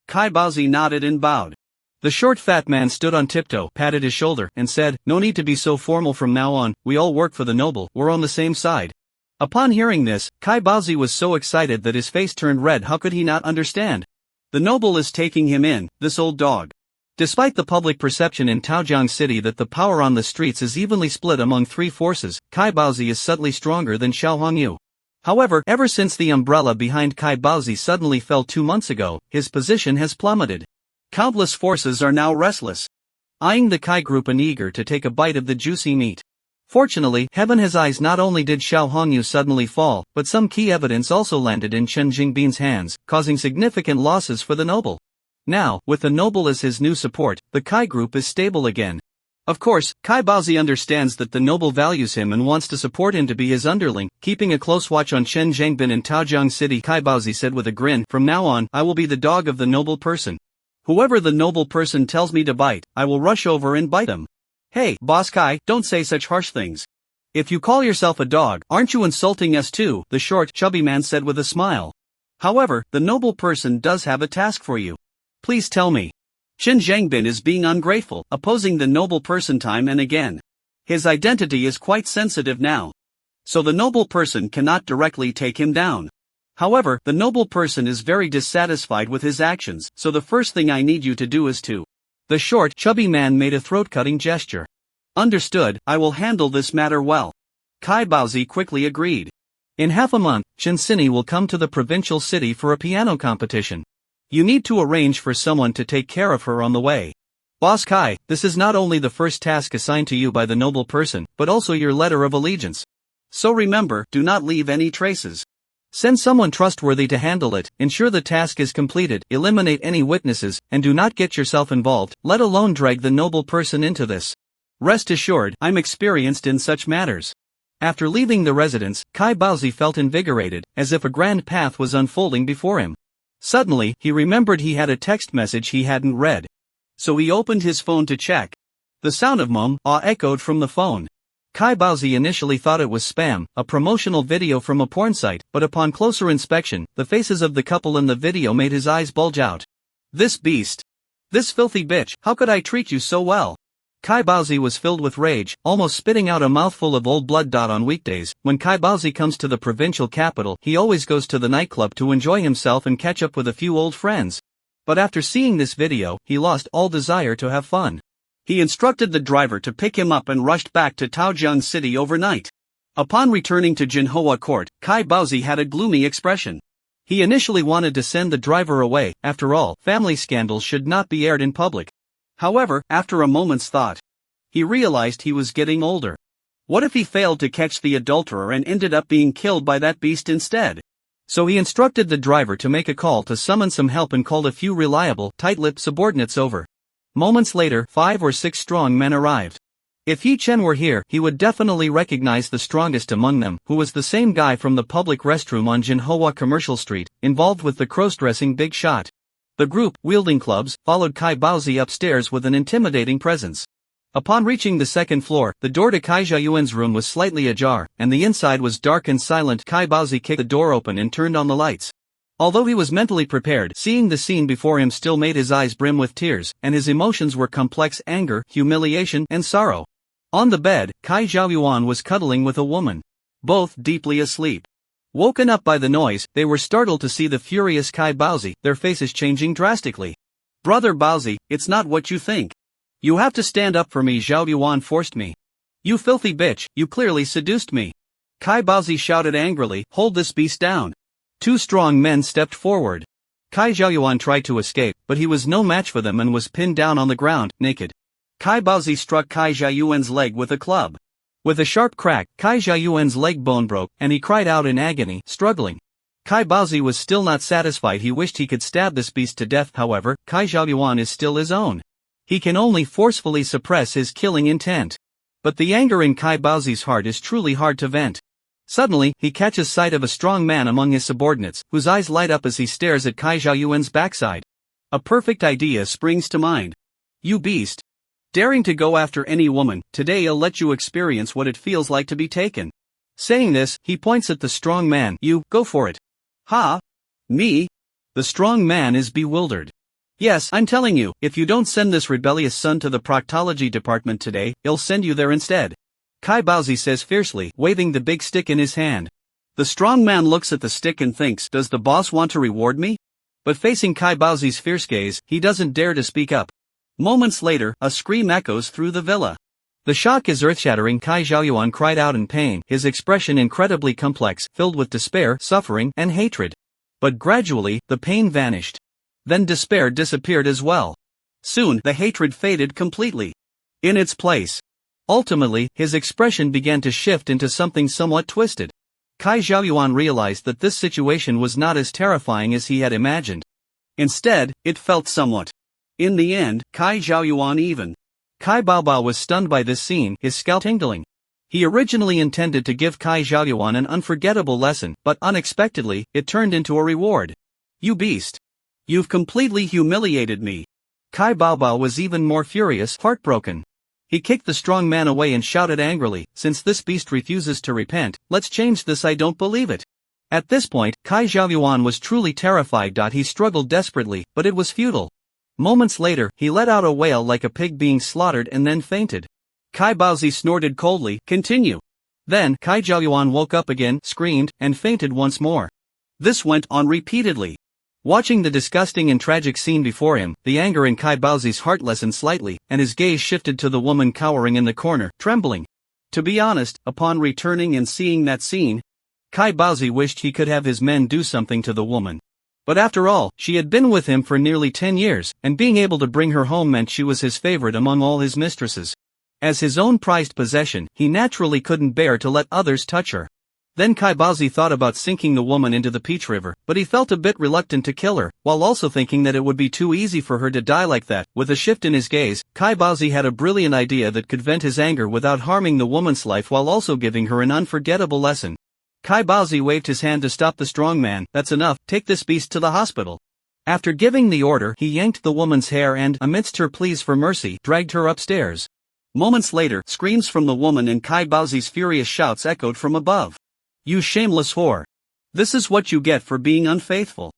Kai Baozi nodded and bowed. The short fat man stood on tiptoe, patted his shoulder, and said, no need to be so formal from now on, we all work for the noble, we're on the same side. Upon hearing this, Kai Baozi was so excited that his face turned red. How could he not understand? The noble is taking him in, this old dog. Despite the public perception in Taojiang City that the power on the streets is evenly split among 3 forces, Kai Baozi is subtly stronger than Xiao Hongyu. However, ever since the umbrella behind Kai Baozi suddenly fell 2 months ago, his position has plummeted. Countless forces are now restless, eyeing the Kai group and eager to take a bite of the juicy meat. Fortunately, heaven has eyes. Not only did Xiao Hongyu suddenly fall, but some key evidence also landed in Chen Jingbin's hands, causing significant losses for the noble. Now, with the noble as his new support, the Kai group is stable again. Of course, Kai Baozi understands that the noble values him and wants to support him to be his underling, keeping a close watch on Chen Jingbin in Taojiang City. Kai Baozi said with a grin, from now on, I will be the dog of the noble person. Whoever the noble person tells me to bite, I will rush over and bite him. Hey, Boss Kai, don't say such harsh things. If you call yourself a dog, aren't you insulting us too? The short, chubby man said with a smile. However, the noble person does have a task for you. Please tell me. Chen Jingbin is being ungrateful, opposing the noble person time and again. His identity is quite sensitive now. So the noble person cannot directly take him down. However, the noble person is very dissatisfied with his actions, so the first thing I need you to do is to. The short, chubby man made a throat-cutting gesture. Understood, I will handle this matter well. Kai Baozi quickly agreed. In half a month, Chen Sini will come to the provincial city for a piano competition. You need to arrange for someone to take care of her on the way. Boss Kai, this is not only the first task assigned to you by the noble person, but also your letter of allegiance. So remember, do not leave any traces. Send someone trustworthy to handle it, ensure the task is completed, eliminate any witnesses, and do not get yourself involved, let alone drag the noble person into this. Rest assured, I'm experienced in such matters. After leaving the residence, Kai Baozi felt invigorated, as if a grand path was unfolding before him. Suddenly, he remembered he had a text message he hadn't read. So he opened his phone to check. The sound of ah echoed from the phone. Kai Baozi initially thought it was spam, a promotional video from a porn site, but upon closer inspection, the faces of the couple in the video made his eyes bulge out. This beast! This filthy bitch, how could I treat you so well? Kai Baozi was filled with rage, almost spitting out a mouthful of old blood. On weekdays, when Kai Baozi comes to the provincial capital, he always goes to the nightclub to enjoy himself and catch up with a few old friends. But after seeing this video, he lost all desire to have fun. He instructed the driver to pick him up and rushed back to Taojiang City overnight. Upon returning to Jinhua Court, Kai Baozi had a gloomy expression. He initially wanted to send the driver away, after all, family scandals should not be aired in public. However, after a moment's thought, he realized he was getting older. What if he failed to catch the adulterer and ended up being killed by that beast instead? So he instructed the driver to make a call to summon some help and called a few reliable, tight-lipped subordinates over. Moments later, 5 or 6 strong men arrived. If Yi Chen were here, he would definitely recognize the strongest among them, who was the same guy from the public restroom on Jinhua Commercial Street, involved with the cross-dressing big shot. The group, wielding clubs, followed Kai Baozi upstairs with an intimidating presence. Upon reaching the second floor, the door to Kai Zhaoyuan's room was slightly ajar, and the inside was dark and silent. Kai Baozi kicked the door open and turned on the lights. Although he was mentally prepared, seeing the scene before him still made his eyes brim with tears, and his emotions were complex: anger, humiliation, and sorrow. On the bed, Kai Zhaoyuan was cuddling with a woman. Both deeply asleep. Woken up by the noise, they were startled to see the furious Kai Baozi, their faces changing drastically. Brother Baozi, it's not what you think. You have to stand up for me. Zhaoyuan forced me. You filthy bitch, you clearly seduced me. Kai Baozi shouted angrily, hold this beast down. 2 strong men stepped forward. Kai Zhaoyuan tried to escape, but he was no match for them and was pinned down on the ground, naked. Kai Baozi struck Kai Zhaoyuan's leg with a club. With a sharp crack, Kai Zhaoyuan's leg bone broke, and he cried out in agony, struggling. Kai Baozi was still not satisfied. He wished he could stab this beast to death. However, Kai Zhaoyuan is still his own. He can only forcefully suppress his killing intent. But the anger in Kai Baozi's heart is truly hard to vent. Suddenly, he catches sight of a strong man among his subordinates, whose eyes light up as he stares at Kai Zhaoyuan's backside. A perfect idea springs to mind. You beast! Daring to go after any woman, today I'll let you experience what it feels like to be taken. Saying this, he points at the strong man. You, go for it. Ha? Me? The strong man is bewildered. Yes, I'm telling you, if you don't send this rebellious son to the proctology department today, I'll send you there instead. Kai Baozi says fiercely, waving the big stick in his hand. The strong man looks at the stick and thinks, does the boss want to reward me? But facing Kai Baozi's fierce gaze, he doesn't dare to speak up. Moments later, a scream echoes through the villa. The shock is earth-shattering. Kai Zhaoyuan cried out in pain, his expression incredibly complex, filled with despair, suffering, and hatred. But gradually, the pain vanished. Then despair disappeared as well. Soon, the hatred faded completely. In its place, ultimately, his expression began to shift into something somewhat twisted. Kai Zhaoyuan realized that this situation was not as terrifying as he had imagined. Instead, it felt somewhat. In the end, Kai Zhaoyuan even. Kai Baobao was stunned by this scene, his scalp tingling. He originally intended to give Kai Zhaoyuan an unforgettable lesson, but unexpectedly, it turned into a reward. You beast! You've completely humiliated me. Kai Baobao was even more furious, heartbroken. He kicked the strong man away and shouted angrily, since this beast refuses to repent, let's change this. I don't believe it. At this point, Kai Zhaoyuan was truly terrified. He struggled desperately, but it was futile. Moments later, he let out a wail like a pig being slaughtered and then fainted. Kai Baozi snorted coldly, continue. Then, Kai Zhaoyuan woke up again, screamed, and fainted once more. This went on repeatedly. Watching the disgusting and tragic scene before him, the anger in Kai Baozi's heart lessened slightly, and his gaze shifted to the woman cowering in the corner, trembling. To be honest, upon returning and seeing that scene, Kai Baozi wished he could have his men do something to the woman. But after all, she had been with him for nearly 10 years, and being able to bring her home meant she was his favorite among all his mistresses. As his own prized possession, he naturally couldn't bear to let others touch her. Then Kaibazi thought about sinking the woman into the Peach River, but he felt a bit reluctant to kill her, while also thinking that it would be too easy for her to die like that. With a shift in his gaze, Kaibazi had a brilliant idea that could vent his anger without harming the woman's life while also giving her an unforgettable lesson. Kaibazi waved his hand to stop the strong man. "That's enough, take this beast to the hospital." After giving the order, he yanked the woman's hair and, amidst her pleas for mercy, dragged her upstairs. Moments later, screams from the woman and Kaibazi's furious shouts echoed from above. "You shameless whore! This is what you get for being unfaithful.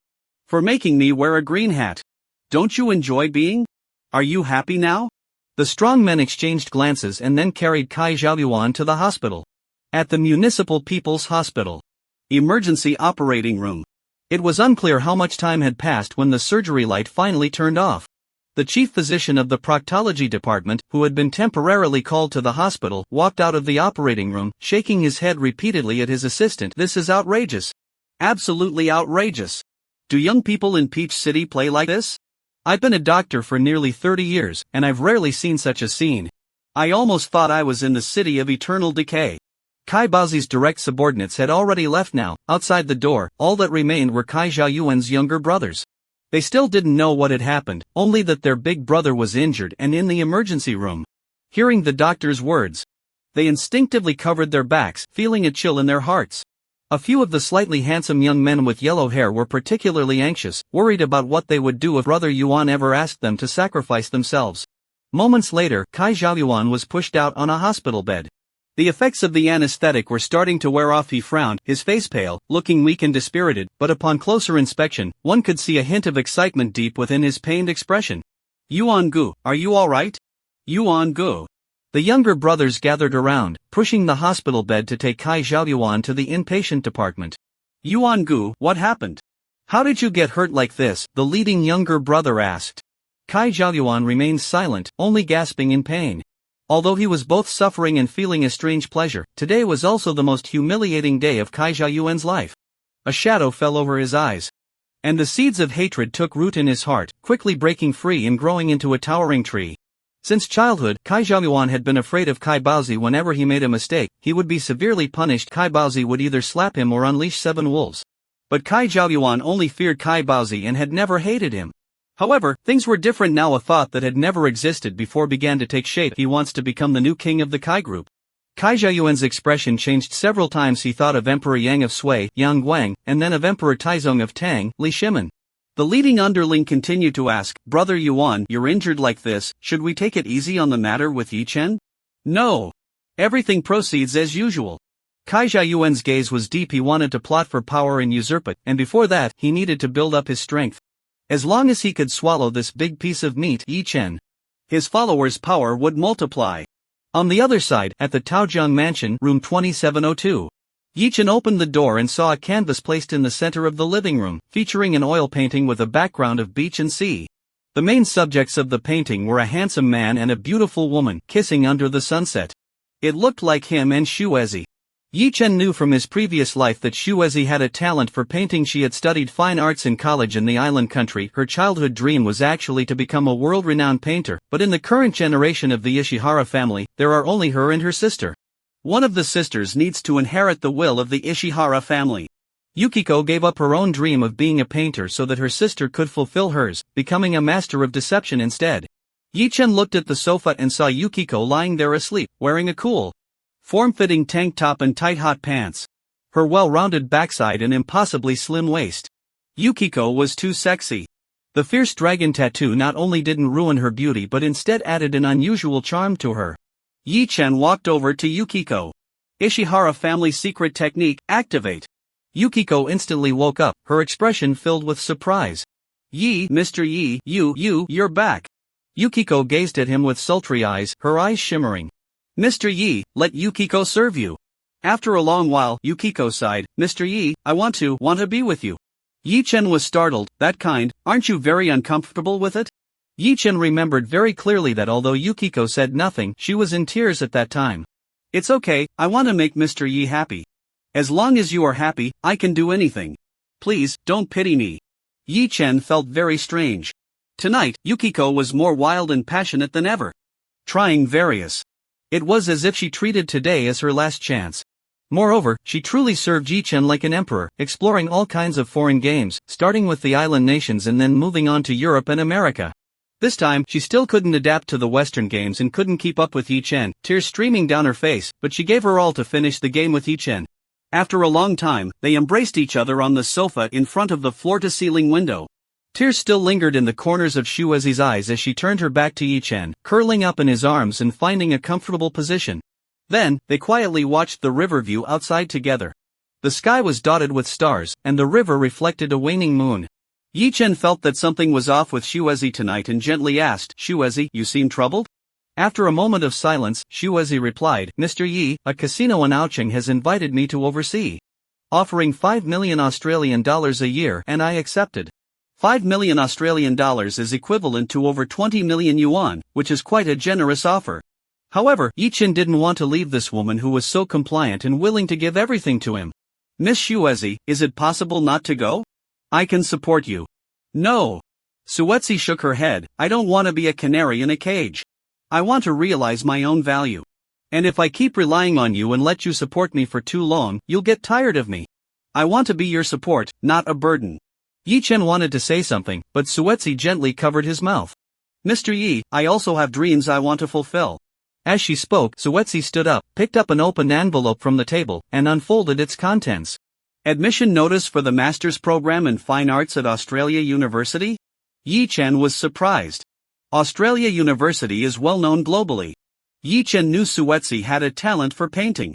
For making me wear a green hat. Don't you enjoy being? Are you happy now?" The strong men exchanged glances and then carried Kai Zhaoyuan to the hospital. At the Municipal People's Hospital. Emergency operating room. It was unclear how much time had passed when the surgery light finally turned off. The chief physician of the proctology department, who had been temporarily called to the hospital, walked out of the operating room, shaking his head repeatedly at his assistant. "This is outrageous. Absolutely outrageous. Do young people in Peach City play like this? I've been a doctor for nearly 30 years, and I've rarely seen such a scene. I almost thought I was in the city of eternal decay." Kaibazi's direct subordinates had already left now. Outside the door, all that remained were Kai Zhaoyuan's younger brothers. They still didn't know what had happened, only that their big brother was injured and in the emergency room. Hearing the doctor's words, they instinctively covered their backs, feeling a chill in their hearts. A few of the slightly handsome young men with yellow hair were particularly anxious, worried about what they would do if Brother Yuan ever asked them to sacrifice themselves. Moments later, Kai Zhaoyuan was pushed out on a hospital bed. The effects of the anesthetic were starting to wear off. He frowned, his face pale, looking weak and dispirited, but upon closer inspection, one could see a hint of excitement deep within his pained expression. "Yuan-gu, are you alright? Yuan-gu." The younger brothers gathered around, pushing the hospital bed to take Kai Zhaoyuan to the inpatient department. "Yuan-gu, what happened? How did you get hurt like this?" the leading younger brother asked. Kai Zhaoyuan remained silent, only gasping in pain. Although he was both suffering and feeling a strange pleasure, today was also the most humiliating day of Kai Zhaoyuan's life. A shadow fell over his eyes. And the seeds of hatred took root in his heart, quickly breaking free and growing into a towering tree. Since childhood, Kai Zhaoyuan had been afraid of Kaibazi. Whenever he made a mistake, he would be severely punished. Kaibazi would either slap him or unleash 7 wolves. But Kai Zhaoyuan only feared Kaibazi and had never hated him. However, things were different now. A thought that had never existed before began to take shape. He wants to become the new king of the Kai group. Kai Zhaoyuan's expression changed several times. He thought of Emperor Yang of Sui, Yang Guang, and then of Emperor Taizong of Tang, Li Shimin. The leading underling continued to ask, "Brother Yuan, you're injured like this, should we take it easy on the matter with Yi Chen?" "No. Everything proceeds as usual." Kai Zhaoyuan's gaze was deep. He wanted to plot for power and usurp it, and before that, he needed to build up his strength. As long as he could swallow this big piece of meat, Yi Chen, his followers' power would multiply. On the other side, at the Taojiang mansion, room 2702. Yi Chen opened the door and saw a canvas placed in the center of the living room, featuring an oil painting with a background of beach and sea. The main subjects of the painting were a handsome man and a beautiful woman, kissing under the sunset. It looked like him and Shuezi. Yi Chen knew from his previous life that Shuezi had a talent for painting. She had studied fine arts in college in the island country. Her childhood dream was actually to become a world-renowned painter, but in the current generation of the Ishihara family, there are only her and her sister. One of the sisters needs to inherit the will of the Ishihara family. Yukiko gave up her own dream of being a painter so that her sister could fulfill hers, becoming a master of deception instead. Yi Chen looked at the sofa and saw Yukiko lying there asleep, wearing a cool, form-fitting tank top and tight hot pants. Her well-rounded backside and impossibly slim waist. Yukiko was too sexy. The fierce dragon tattoo not only didn't ruin her beauty but instead added an unusual charm to her. Yi Chen walked over to Yukiko. "Ishihara family secret technique, activate." Yukiko instantly woke up, her expression filled with surprise. Mr. Yi, you're back." Yukiko gazed at him with sultry eyes, her eyes shimmering. "Mr. Yi, let Yukiko serve you." After a long while, Yukiko sighed, "Mr. Yi, I want to be with you." Yi Chen was startled. "That kind, aren't you very uncomfortable with it?" Yi Chen remembered very clearly that although Yukiko said nothing, she was in tears at that time. "It's okay, I want to make Mr. Yi happy. As long as you are happy, I can do anything. Please, don't pity me." Yi Chen felt very strange. Tonight, Yukiko was more wild and passionate than ever. Trying various. It was as if she treated today as her last chance. Moreover, she truly served Yi Chen like an emperor, exploring all kinds of foreign games, starting with the island nations and then moving on to Europe and America. This time, she still couldn't adapt to the Western games and couldn't keep up with Yi Chen, tears streaming down her face, but she gave her all to finish the game with Yi Chen. After a long time, they embraced each other on the sofa in front of the floor-to-ceiling window. Tears still lingered in the corners of Shuezi's eyes as she turned her back to Yi Chen, curling up in his arms and finding a comfortable position. Then, they quietly watched the river view outside together. The sky was dotted with stars, and the river reflected a waning moon. Yi Chen felt that something was off with Shuezi tonight and gently asked, "Shuezi, you seem troubled?" After a moment of silence, Shuezi replied, "Mr. Yi, a casino in Aocheng has invited me to oversee, offering 5 million Australian dollars a year, and I accepted. 5 million Australian dollars is equivalent to over 20 million yuan, which is quite a generous offer." However, Yi Chen didn't want to leave this woman who was so compliant and willing to give everything to him. "Miss Shuezi, is it possible not to go? I can support you." "No." Suetzi shook her head, "I don't want to be a canary in a cage. I want to realize my own value. And if I keep relying on you and let you support me for too long, you'll get tired of me. I want to be your support, not a burden." Yi Chen wanted to say something, but Suetzi gently covered his mouth. "Mr. Yi, I also have dreams I want to fulfill." As she spoke, Suetzi stood up, picked up an open envelope from the table, and unfolded its contents. "Admission notice for the Master's Program in Fine Arts at Australia University?" Yi Chen was surprised. Australia University is well known globally. Yi Chen knew Suetzi had a talent for painting.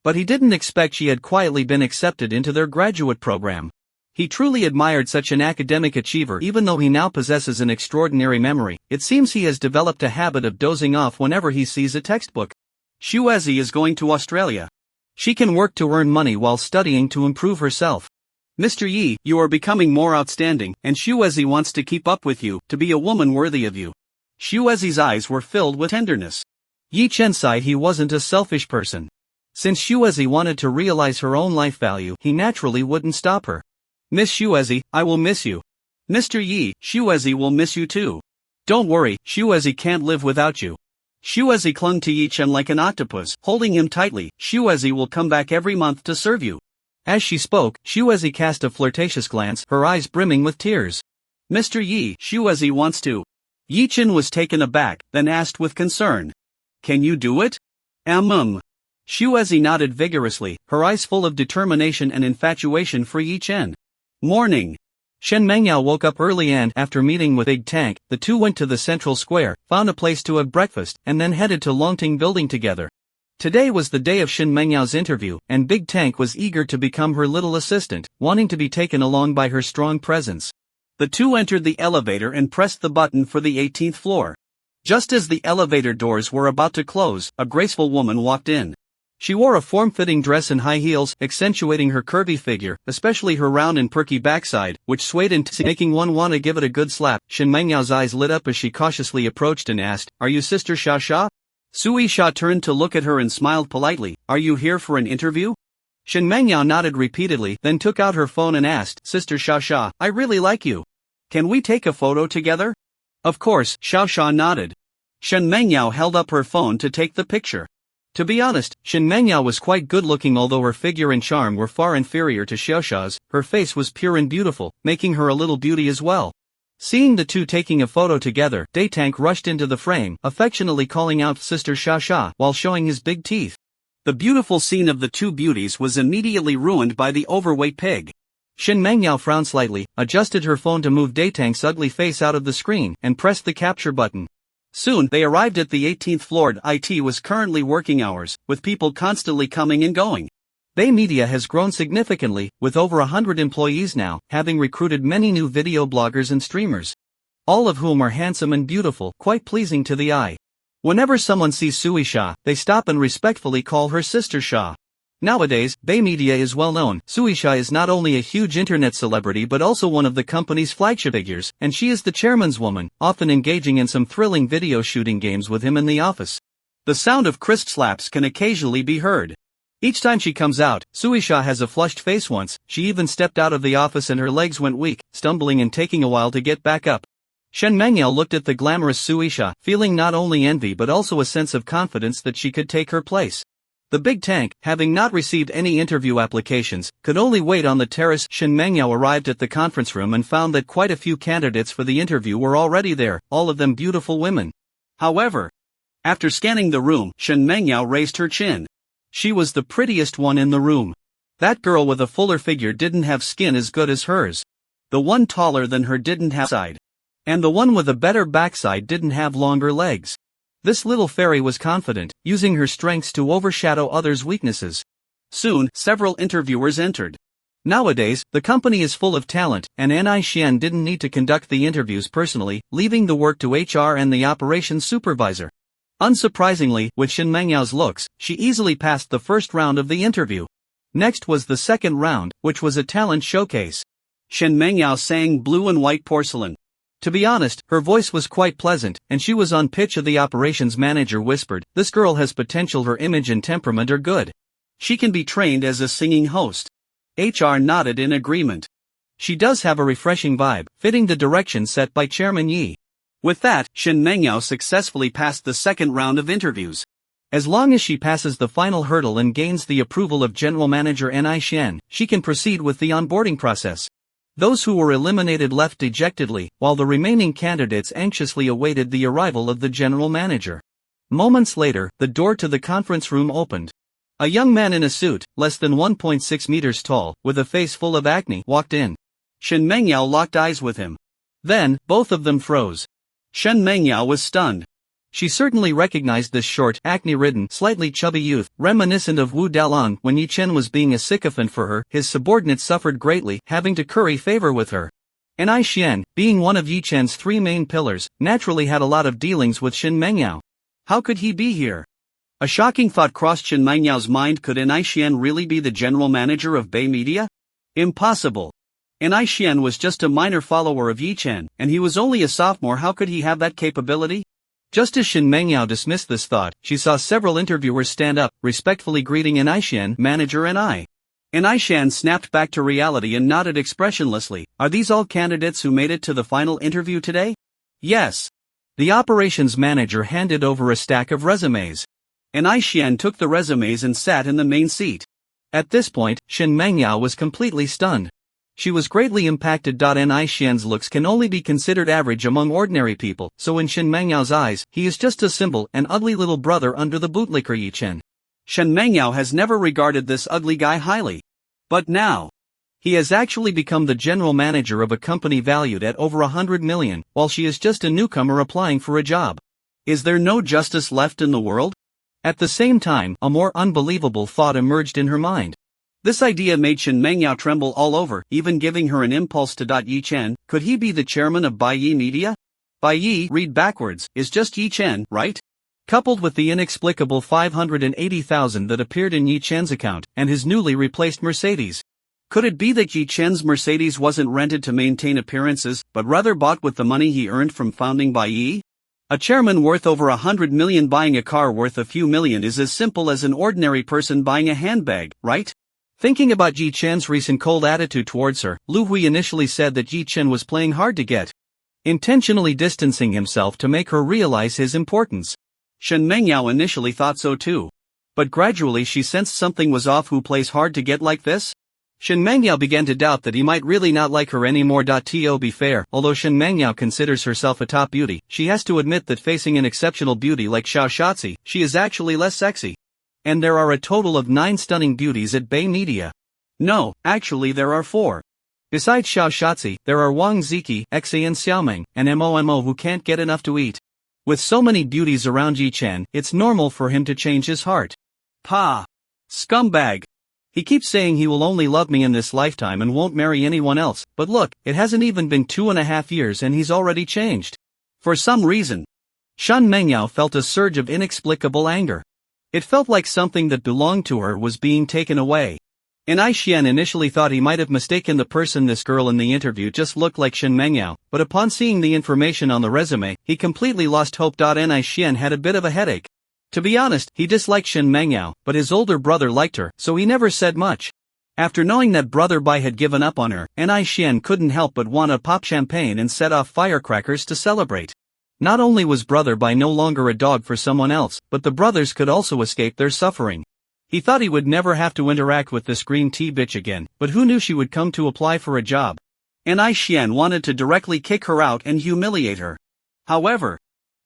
But he didn't expect she had quietly been accepted into their graduate program. He truly admired such an academic achiever even though he now possesses an extraordinary memory. It seems he has developed a habit of dozing off whenever he sees a textbook. Shuezi is going to Australia. She can work to earn money while studying to improve herself. "Mr. Yi, you are becoming more outstanding, and Shuezi wants to keep up with you, to be a woman worthy of you." Shuezi's eyes were filled with tenderness. Yi Chen sighed he wasn't a selfish person. Since Shuezi wanted to realize her own life value, he naturally wouldn't stop her. "Miss Shuezi, I will miss you." "Mr. Yi, Shuezi will miss you too. Don't worry, Shuezi can't live without you." Shuezi clung to Yi Chen like an octopus, holding him tightly. "Shuezi will come back every month to serve you." As she spoke, Shuezi cast a flirtatious glance, her eyes brimming with tears. "Mr. Yi, Shuezi wants to." Yi Chen was taken aback, then asked with concern, "Can you do it?" Shuezi nodded vigorously, her eyes full of determination and infatuation for Yi Chen. Morning. Shen Mengyao woke up early and, after meeting with Big Tank, the two went to the central square, found a place to have breakfast, and then headed to Longting Building together. Today was the day of Shen Mengyao's interview, and Big Tank was eager to become her little assistant, wanting to be taken along by her strong presence. The two entered the elevator and pressed the button for the 18th floor. Just as the elevator doors were about to close, a graceful woman walked in. She wore a form-fitting dress and high heels, accentuating her curvy figure, especially her round and perky backside, which swayed into making one want to give it a good slap. Shen Mengyao's eyes lit up as she cautiously approached and asked, "Are you Sister Sha Sha?" Sui Sha turned to look at her and smiled politely. "Are you here for an interview?" Shen Mengyao nodded repeatedly, then took out her phone and asked, "Sister Sha Sha, I really like you. Can we take a photo together?" Of course, Xiao Sha nodded. Shen Mengyao held up her phone to take the picture. To be honest, Shen Mengyao was quite good-looking although her figure and charm were far inferior to Xiaosha's. Her face was pure and beautiful, making her a little beauty as well. Seeing the two taking a photo together, Daytank rushed into the frame, affectionately calling out Sister Sha Sha while showing his big teeth. The beautiful scene of the two beauties was immediately ruined by the overweight pig. Shen Mengyao frowned slightly, adjusted her phone to move Daytank's ugly face out of the screen, and pressed the capture button. Soon, they arrived at the 18th floor. IT was currently working hours, with people constantly coming and going. Bay Media has grown significantly, with over 100 employees now, having recruited many new video bloggers and streamers. All of whom are handsome and beautiful, quite pleasing to the eye. Whenever someone sees Sui Sha, they stop and respectfully call her Sister Sha. Nowadays, Bay Media is well known. Sui Sha is not only a huge internet celebrity but also one of the company's flagship figures, and she is the chairman's woman, often engaging in some thrilling video shooting games with him in the office. The sound of crisp slaps can occasionally be heard. Each time she comes out, Suisha has a flushed face once, she even stepped out of the office and her legs went weak, stumbling and taking a while to get back up. Shen Mengyao looked at the glamorous Suisha, feeling not only envy but also a sense of confidence that she could take her place. The big tank, having not received any interview applications, could only wait on the terrace. Shen Mengyao arrived at the conference room and found that quite a few candidates for the interview were already there, all of them beautiful women. However, after scanning the room, Shen Mengyao raised her chin. She was the prettiest one in the room. That girl with a fuller figure didn't have skin as good as hers. The one taller than her didn't have side. And the one with a better backside didn't have longer legs. This little fairy was confident, using her strengths to overshadow others' weaknesses. Soon, several interviewers entered. Nowadays, the company is full of talent, and Anai Xian didn't need to conduct the interviews personally, leaving the work to HR and the operations supervisor. Unsurprisingly, with Shen Mengyao's looks, she easily passed the first round of the interview. Next was the second round, which was a talent showcase. Shen Mengyao sang Blue and White Porcelain. To be honest, her voice was quite pleasant, and she was on pitch. The operations manager whispered, "This girl has potential, her image and temperament are good. She can be trained as a singing host." HR nodded in agreement. She does have a refreshing vibe, fitting the direction set by Chairman Yi. With that, Shen Mengyao successfully passed the second round of interviews. As long as she passes the final hurdle and gains the approval of General Manager Anai Xian, she can proceed with the onboarding process. Those who were eliminated left dejectedly, while the remaining candidates anxiously awaited the arrival of the General Manager. Moments later, the door to the conference room opened. A young man in a suit, less than 1.6 meters tall, with a face full of acne, walked in. Shen Mengyao locked eyes with him. Then, both of them froze. Shen Mengyao was stunned. She certainly recognized this short, acne-ridden, slightly chubby youth, reminiscent of Wu Dalong. When Yi Chen was being a sycophant for her, his subordinates suffered greatly, having to curry favor with her. Anai Xian, being one of Yi Chen's three main pillars, naturally had a lot of dealings with Shen Mengyao. How could he be here? A shocking thought crossed Shen Mengyao's mind. Could Anai Xian really be the general manager of Bay Media? Impossible. Anai Xian was just a minor follower of Yi Chen, and he was only a sophomore. How could he have that capability? Just as Shen Mengyao dismissed this thought, she saw several interviewers stand up, respectfully greeting Anai Xian, manager Anai. Anai Xian snapped back to reality and nodded expressionlessly. Are these all candidates who made it to the final interview today? Yes. The operations manager handed over a stack of resumes. Anai Xian took the resumes and sat in the main seat. At this point, Shen Mengyao was completely stunned. She was greatly impacted. Anai Xian's looks can only be considered average among ordinary people, so in Shen Mengyao eyes, he is just a symbol, an ugly little brother under the bootlicker Yi Chen. Shen Mengyao has never regarded this ugly guy highly. But now, he has actually become the general manager of a company valued at over 100 million, while she is just a newcomer applying for a job. Is there no justice left in the world? At the same time, a more unbelievable thought emerged in her mind. This idea made Shen Mengyao tremble all over, even giving her an impulse to Yi Chen. Could he be the chairman of Baiyi Media? Baiyi, read backwards, is just Yi Chen, right? Coupled with the inexplicable 580,000 that appeared in Yi Chen's account, and his newly replaced Mercedes. Could it be that Yi Chen's Mercedes wasn't rented to maintain appearances, but rather bought with the money he earned from founding Baiyi? A chairman worth over 100 million buying a car worth a few million is as simple as an ordinary person buying a handbag, right? Thinking about Yi Chen's recent cold attitude towards her, Lu Hui initially said that Yi Chen was playing hard to get, intentionally distancing himself to make her realize his importance. Shen Mengyao initially thought so too. But gradually she sensed something was off. Who plays hard to get like this? Shen Mengyao began to doubt that he might really not like her anymore. To be fair, although Shen Mengyao considers herself a top beauty, she has to admit that facing an exceptional beauty like Xiao Shatzi, she is actually less sexy. And there are a total of 9 stunning beauties at Bay Media. No, actually there are 4. Besides Xiao Shatzi, there are Wang Ziki, Xie and Xiaomeng, and Momo who can't get enough to eat. With so many beauties around Yi Chen, it's normal for him to change his heart. Pa! Scumbag! He keeps saying he will only love me in this lifetime and won't marry anyone else, but look, it hasn't even been 2.5 years and he's already changed. For some reason, Shen Mengyao felt a surge of inexplicable anger. It felt like something that belonged to her was being taken away. Anai Xian initially thought he might have mistaken the person. This girl in the interview just looked like Shen Mengyao, but upon seeing the information on the resume, he completely lost hope. Anai Xian had a bit of a headache. To be honest, he disliked Shin Mengyao, but his older brother liked her, so he never said much. After knowing that Brother Bai had given up on her, Ni Xian couldn't help but want to pop champagne and set off firecrackers to celebrate. Not only was Brother Bai no longer a dog for someone else, but the brothers could also escape their suffering. He thought he would never have to interact with this green tea bitch again, but who knew she would come to apply for a job? Ni Xian wanted to directly kick her out and humiliate her. However,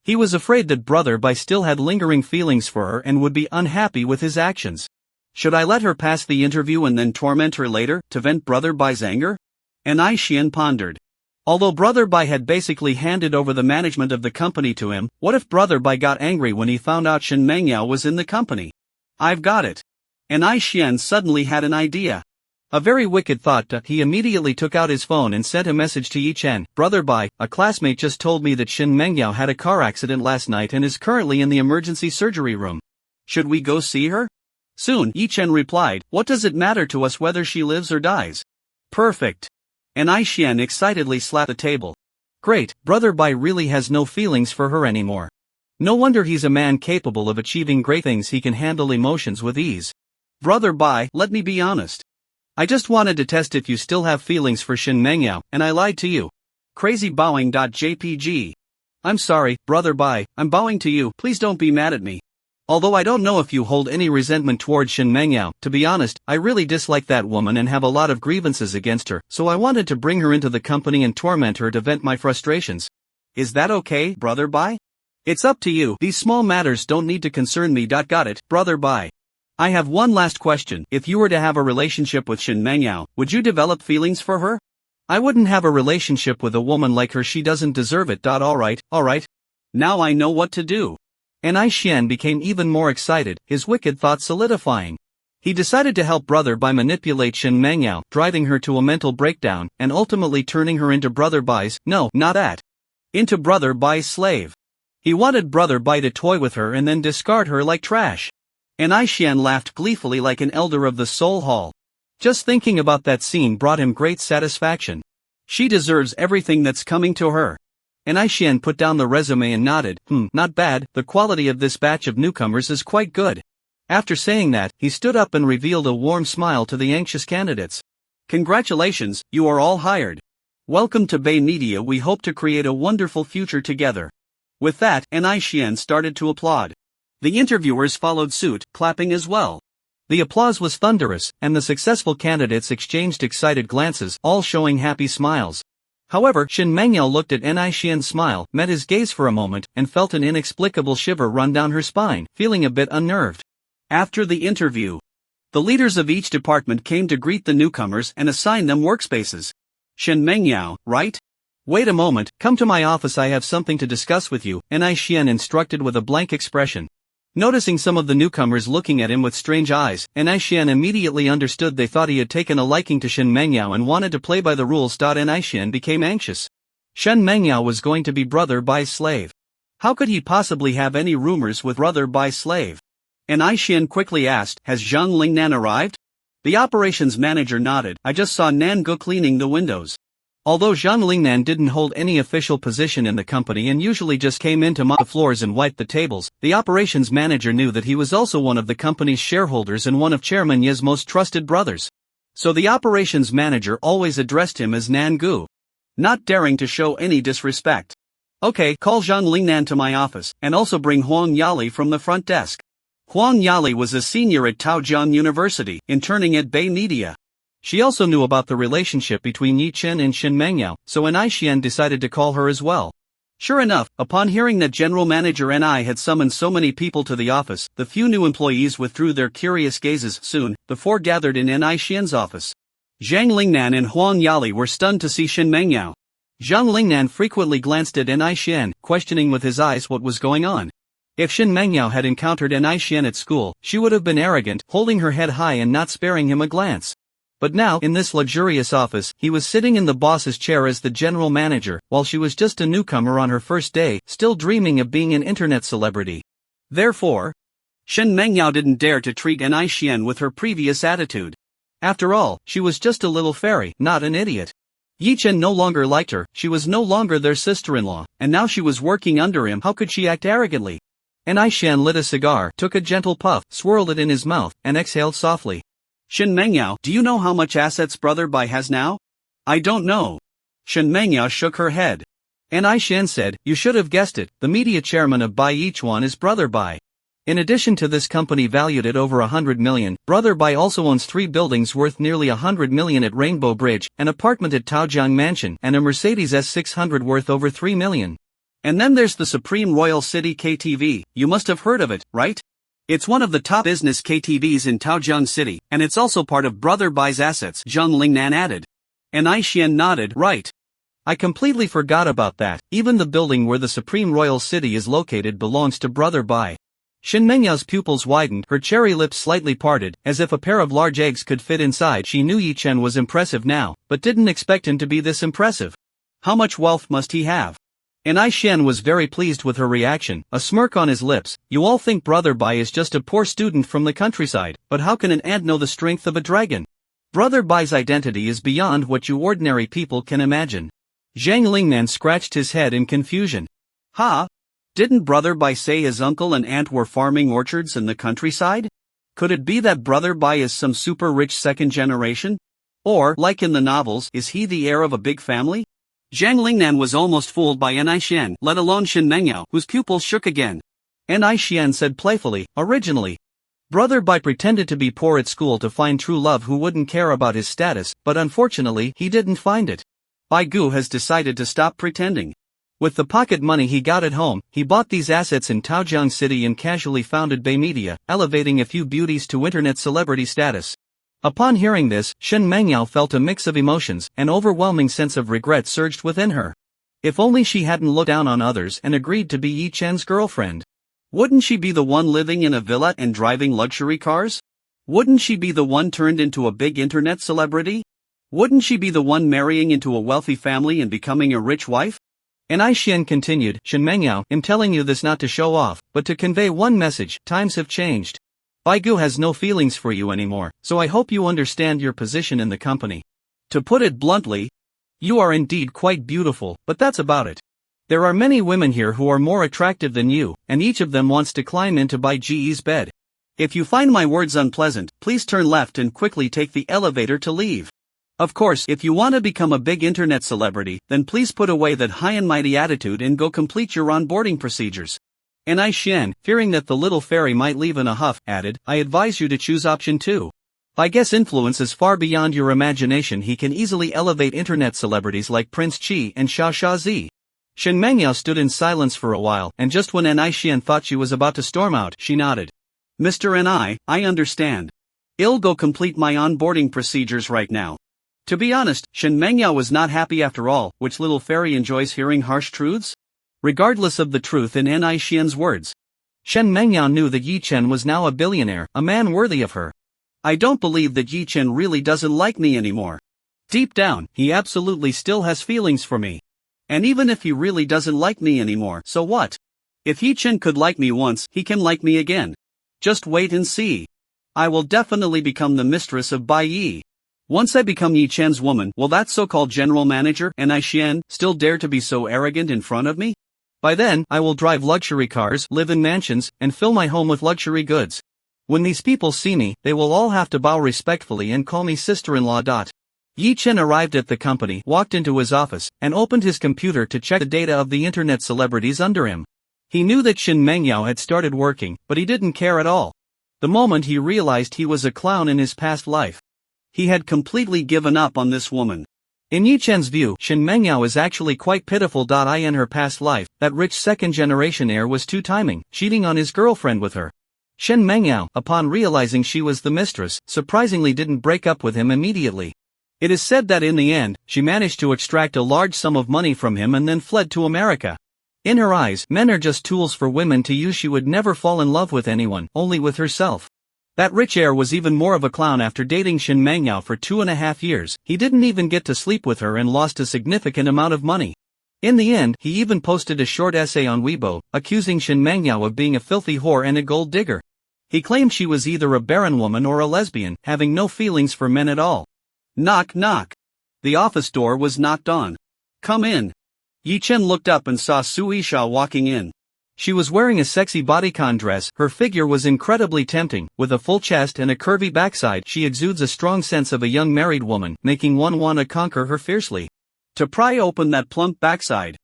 he was afraid that Brother Bai still had lingering feelings for her and would be unhappy with his actions. Should I let her pass the interview and then torment her later, to vent Brother Bai's anger? Ni Xian pondered. Although Brother Bai had basically handed over the management of the company to him, what if Brother Bai got angry when he found out Shin Mengyao was in the company? I've got it. Ni Xian suddenly had an idea. A very wicked thought. He immediately took out his phone and sent a message to Yi Chen. Brother Bai, a classmate just told me that Shin Mengyao had a car accident last night and is currently in the emergency surgery room. Should we go see her? Soon, Yi Chen replied, what does it matter to us whether she lives or dies? Perfect. Ni Xian excitedly slapped the table. Great, Brother Bai really has no feelings for her anymore. No wonder he's a man capable of achieving great things. He can handle emotions with ease. Brother Bai, let me be honest. I just wanted to test if you still have feelings for Shin Mengyao, and I lied to you. Crazy bowing.jpg. I'm sorry, Brother Bai, I'm bowing to you, please don't be mad at me. Although I don't know if you hold any resentment towards Shin Mengyao, to be honest, I really dislike that woman and have a lot of grievances against her, so I wanted to bring her into the company and torment her to vent my frustrations. Is that okay, Brother Bai? It's up to you, these small matters don't need to concern me. Got it, Brother Bai. I have one last question. If you were to have a relationship with Shin Mengyao, would you develop feelings for her? I wouldn't have a relationship with a woman like her, she doesn't deserve it. Alright. Now I know what to do. Ni Xian became even more excited, his wicked thoughts solidifying. He decided to help Brother Bai manipulate Shin Mengyao, driving her to a mental breakdown, and ultimately turning her into Brother Bai's, into Brother Bai's slave. He wanted Brother Bai to toy with her and then discard her like trash. Ni Xian laughed gleefully like an elder of the Soul Hall. Just thinking about that scene brought him great satisfaction. She deserves everything that's coming to her. Ni Xian put down the resume and nodded. Not bad, the quality of this batch of newcomers is quite good. After saying that, he stood up and revealed a warm smile to the anxious candidates. Congratulations, you are all hired. Welcome to Bay Media, we hope to create a wonderful future together. With that, Ni Xian started to applaud. The interviewers followed suit, clapping as well. The applause was thunderous, and the successful candidates exchanged excited glances, all showing happy smiles. However, Shin Mengyao looked at Ni Xian's smile, met his gaze for a moment, and felt an inexplicable shiver run down her spine, feeling a bit unnerved. After the interview, the leaders of each department came to greet the newcomers and assign them workspaces. Shin Mengyao, right? Wait a moment, come to my office, I have something to discuss with you, Ni Xian instructed with a blank expression. Noticing some of the newcomers looking at him with strange eyes, Ni Xian immediately understood they thought he had taken a liking to Shin Mengyao and wanted to play by the rules. Ni Xian became anxious. Shin Mengyao was going to be Brother Bai's slave. How could he possibly have any rumors with Brother Bai's slave? Ni Xian quickly asked, has Zhang Lingnan arrived? The operations manager nodded. I just saw Nan Gu cleaning the windows. Although Zhang Lingnan didn't hold any official position in the company and usually just came in to mop the floors and wipe the tables, the operations manager knew that he was also one of the company's shareholders and one of Chairman Ye's most trusted brothers. So the operations manager always addressed him as Nan Gu, not daring to show any disrespect. Okay, call Zhang Lingnan to my office, and also bring Huang Yali from the front desk. Huang Yali was a senior at Taojiang University, interning at Bay Media. She also knew about the relationship between Yi Chen and Shin Mengyao, so Ni Xian decided to call her as well. Sure enough, upon hearing that General Manager Ni had summoned so many people to the office, the few new employees withdrew their curious gazes. Soon, the four gathered in Ni Xian's office. Zhang Lingnan and Huang Yali were stunned to see Shin Mengyao. Zhang Lingnan frequently glanced at Ni Xian, questioning with his eyes what was going on. If Shin Mengyao had encountered Ni Xian at school, she would have been arrogant, holding her head high and not sparing him a glance. But now, in this luxurious office, he was sitting in the boss's chair as the general manager, while she was just a newcomer on her first day, still dreaming of being an internet celebrity. Therefore, Shin Mengyao didn't dare to treat Ni Xian with her previous attitude. After all, she was just a little fairy, not an idiot. Yi Chen no longer liked her, she was no longer their sister-in-law, and now she was working under him. How could she act arrogantly? And Aishan lit a cigar, took a gentle puff, swirled it in his mouth, and exhaled softly. Shen Mengyao, do you know how much assets Brother Bai has now? I don't know. Shen Mengyao shook her head. And Aishan said, you should have guessed it, the media chairman of Bai Yichuan is Brother Bai. In addition to this company valued at over 100 million, Brother Bai also owns 3 buildings worth nearly 100 million at Rainbow Bridge, an apartment at Taojiang Mansion, and a Mercedes S600 worth over 3 million. And then there's the Supreme Royal City KTV, you must have heard of it, right? It's one of the top business KTVs in Taojiang City, and it's also part of Brother Bai's assets, Zhang Lingnan added. And Aishan nodded, right. I completely forgot about that, even the building where the Supreme Royal City is located belongs to Brother Bai. Shen Mengyao's pupils widened, her cherry lips slightly parted, as if a pair of large eggs could fit inside. She knew Yi Chen was impressive now, but didn't expect him to be this impressive. How much wealth must he have? And Aishan was very pleased with her reaction, a smirk on his lips. You all think Brother Bai is just a poor student from the countryside, but how can an ant know the strength of a dragon? Brother Bai's identity is beyond what you ordinary people can imagine. Zhang Lingnan scratched his head in confusion. Ha? Didn't Brother Bai say his uncle and aunt were farming orchards in the countryside? Could it be that Brother Bai is some super rich second generation? Or, like in the novels, is he the heir of a big family? Zhang Lingnan was almost fooled by Aishan, let alone Shen Mengyao, whose pupils shook again. Aishan said playfully, originally, Brother Bai pretended to be poor at school to find true love who wouldn't care about his status, but unfortunately he didn't find it. Bai Gu has decided to stop pretending. With the pocket money he got at home, he bought these assets in Taojiang City and casually founded Bay Media, elevating a few beauties to internet celebrity status. Upon hearing this, Shen Mengyao felt a mix of emotions. An overwhelming sense of regret surged within her. If only she hadn't looked down on others and agreed to be Yi Chen's girlfriend. Wouldn't she be the one living in a villa and driving luxury cars? Wouldn't she be the one turned into a big internet celebrity? Wouldn't she be the one marrying into a wealthy family and becoming a rich wife? And Aishan continued, Shen Mengyao, I'm telling you this not to show off, but to convey one message, times have changed. Bai Gu has no feelings for you anymore, so I hope you understand your position in the company. To put it bluntly, you are indeed quite beautiful, but that's about it. There are many women here who are more attractive than you, and each of them wants to climb into Bai Ji's bed. If you find my words unpleasant, please turn left and quickly take the elevator to leave. Of course, if you want to become a big internet celebrity, then please put away that high and mighty attitude and go complete your onboarding procedures. And Aishan, fearing that the little fairy might leave in a huff, added, I advise you to choose option 2. Bai Gu's influence is far beyond your imagination. He can easily elevate internet celebrities like Prince Chi and Xiao Shazi. Shen Mengyao stood in silence for a while, and just when Aishan thought she was about to storm out, she nodded. Mr. I understand. I'll go complete my onboarding procedures right now. To be honest, Shen Mengyao was not happy after all. Which little fairy enjoys hearing harsh truths? Regardless of the truth in Aishan's words, Shen Mengyao knew that Yi Chen was now a billionaire, a man worthy of her. I don't believe that Yi Chen really doesn't like me anymore. Deep down, he absolutely still has feelings for me. And even if he really doesn't like me anymore, so what? If Yi Chen could like me once, he can like me again. Just wait and see. I will definitely become the mistress of Bai Yi. Once I become Yi Chen's woman, will that so-called general manager, Aishan, still dare to be so arrogant in front of me? By then, I will drive luxury cars, live in mansions, and fill my home with luxury goods. When these people see me, they will all have to bow respectfully and call me sister-in-law. Yi Chen arrived at the company, walked into his office, and opened his computer to check the data of the internet celebrities under him. He knew that Shen Mengyao had started working, but he didn't care at all. The moment he realized he was a clown in his past life, he had completely given up on this woman. In Yi Chen's view, Shen Mengyao is actually quite pitiful. In her past life, that rich second-generation heir was two-timing, cheating on his girlfriend with her. Shen Mengyao, upon realizing she was the mistress, surprisingly didn't break up with him immediately. It is said that in the end, she managed to extract a large sum of money from him and then fled to America. In her eyes, men are just tools for women to use. She would never fall in love with anyone, only with herself. That rich heir was even more of a clown. After dating Shen Mengyao for 2.5 years, he didn't even get to sleep with her and lost a significant amount of money. In the end, he even posted a short essay on Weibo, accusing Shen Mengyao of being a filthy whore and a gold digger. He claimed she was either a barren woman or a lesbian, having no feelings for men at all. Knock knock. The office door was knocked on. Come in. Yi Chen looked up and saw Su Yisha walking in. She was wearing a sexy bodycon dress. Her figure was incredibly tempting, with a full chest and a curvy backside. She exudes a strong sense of a young married woman, making one want to conquer her fiercely. To pry open that plump backside.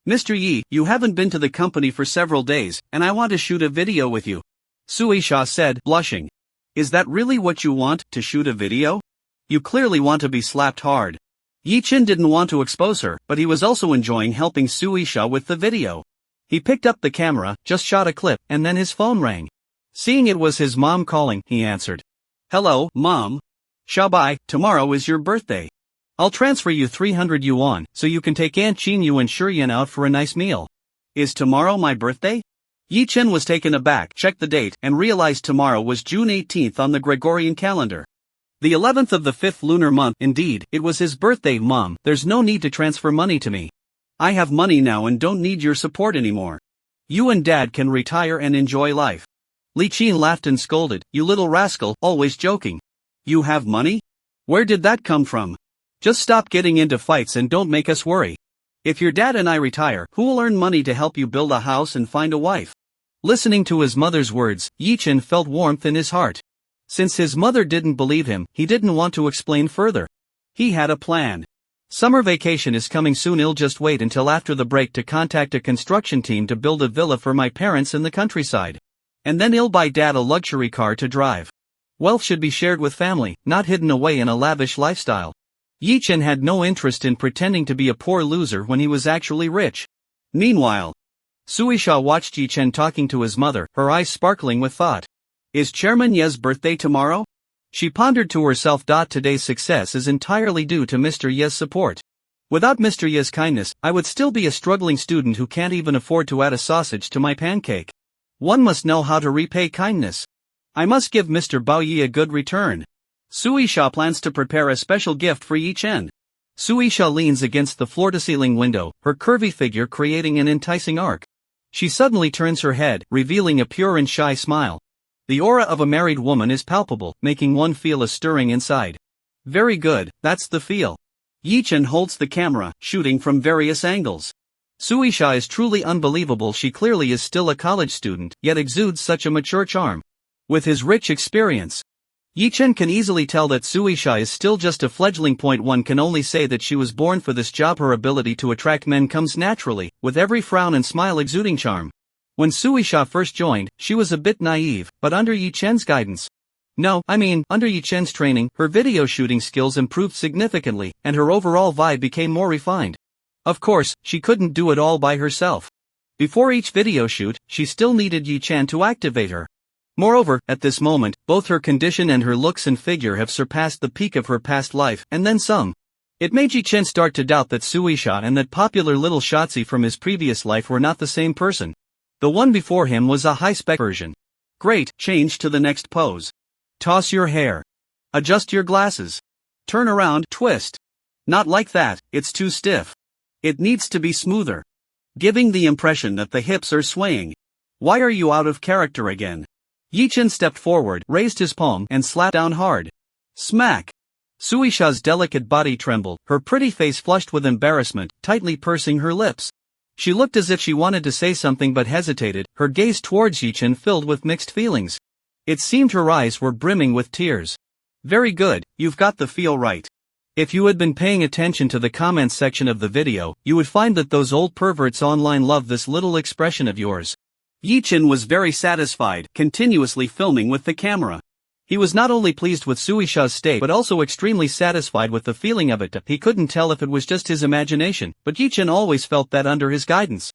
Mr. Yi, you haven't been to the company for several days, and I want to shoot a video with you. Suisha said, blushing. Is that really what you want, to shoot a video? You clearly want to be slapped hard. Yi Chin didn't want to expose her, but he was also enjoying helping Suisha with the video. He picked up the camera, just shot a clip, and then his phone rang. Seeing it was his mom calling, he answered. Hello, Mom. Shabai, tomorrow is your birthday. I'll transfer you 300 yuan, so you can take Aunt Qinyu and Shurian out for a nice meal. Is tomorrow my birthday? Yi Chen was taken aback, checked the date, and realized tomorrow was June 18th on the Gregorian calendar. The 11th of the 5th lunar month. Indeed, it was his birthday. Mom, there's no need to transfer money to me. I have money now and don't need your support anymore. You and Dad can retire and enjoy life. Li Qin laughed and scolded, you little rascal, always joking. You have money? Where did that come from? Just stop getting into fights and don't make us worry. If your dad and I retire, who will earn money to help you build a house and find a wife? Listening to his mother's words, Yi Chen felt warmth in his heart. Since his mother didn't believe him, he didn't want to explain further. He had a plan. Summer vacation is coming soon. I'll just wait until after the break to contact a construction team to build a villa for my parents in the countryside. And then I'll buy Dad a luxury car to drive. Wealth should be shared with family, not hidden away in a lavish lifestyle. Yi Chen had no interest in pretending to be a poor loser when he was actually rich. Meanwhile, Suisha watched Yi Chen talking to his mother, her eyes sparkling with thought. Is Chairman Ye's birthday tomorrow? She pondered to herself. Today's success is entirely due to Mr. Ye's support. Without Mr. Ye's kindness, I would still be a struggling student who can't even afford to add a sausage to my pancake. One must know how to repay kindness. I must give Mr. Bao Yi a good return. Suisha plans to prepare a special gift for Yi Chen. Suisha leans against the floor-to-ceiling window, her curvy figure creating an enticing arc. She suddenly turns her head, revealing a pure and shy smile. The aura of a married woman is palpable, making one feel a stirring inside. Very good, that's the feel. Yi Chen holds the camera, shooting from various angles. Suisha is truly unbelievable. She clearly is still a college student, yet exudes such a mature charm. With his rich experience, Yi Chen can easily tell that Suisha is still just a fledgling. One can only say that she was born for this job. Her ability to attract men comes naturally, with every frown and smile exuding charm. When Suisha first joined, she was a bit naive, but under Yi Chen's guidance. Under Yi Chen's training, her video shooting skills improved significantly, and her overall vibe became more refined. Of course, she couldn't do it all by herself. Before each video shoot, she still needed Yi Chen to activate her. Moreover, at this moment, both her condition and her looks and figure have surpassed the peak of her past life, and then some. It made Yi Chen start to doubt that Suisha and that popular little Shotzi from his previous life were not the same person. The one before him was a high-spec version. Great, change to the next pose. Toss your hair. Adjust your glasses. Turn around, twist. Not like that, it's too stiff. It needs to be smoother. Giving the impression that the hips are swaying. Why are you out of character again? Yi Chen stepped forward, raised his palm, and slapped down hard. Smack! Suisha's delicate body trembled, her pretty face flushed with embarrassment, tightly pursing her lips. She looked as if she wanted to say something but hesitated, her gaze towards Yi Chen filled with mixed feelings. It seemed her eyes were brimming with tears. Very good, you've got the feel right. If you had been paying attention to the comments section of the video, you would find that those old perverts online love this little expression of yours. Yi Chen was very satisfied, continuously filming with the camera. He was not only pleased with Suisha's state but also extremely satisfied with the feeling of it. He couldn't tell if it was just his imagination, but Yi Chen always felt that under his guidance,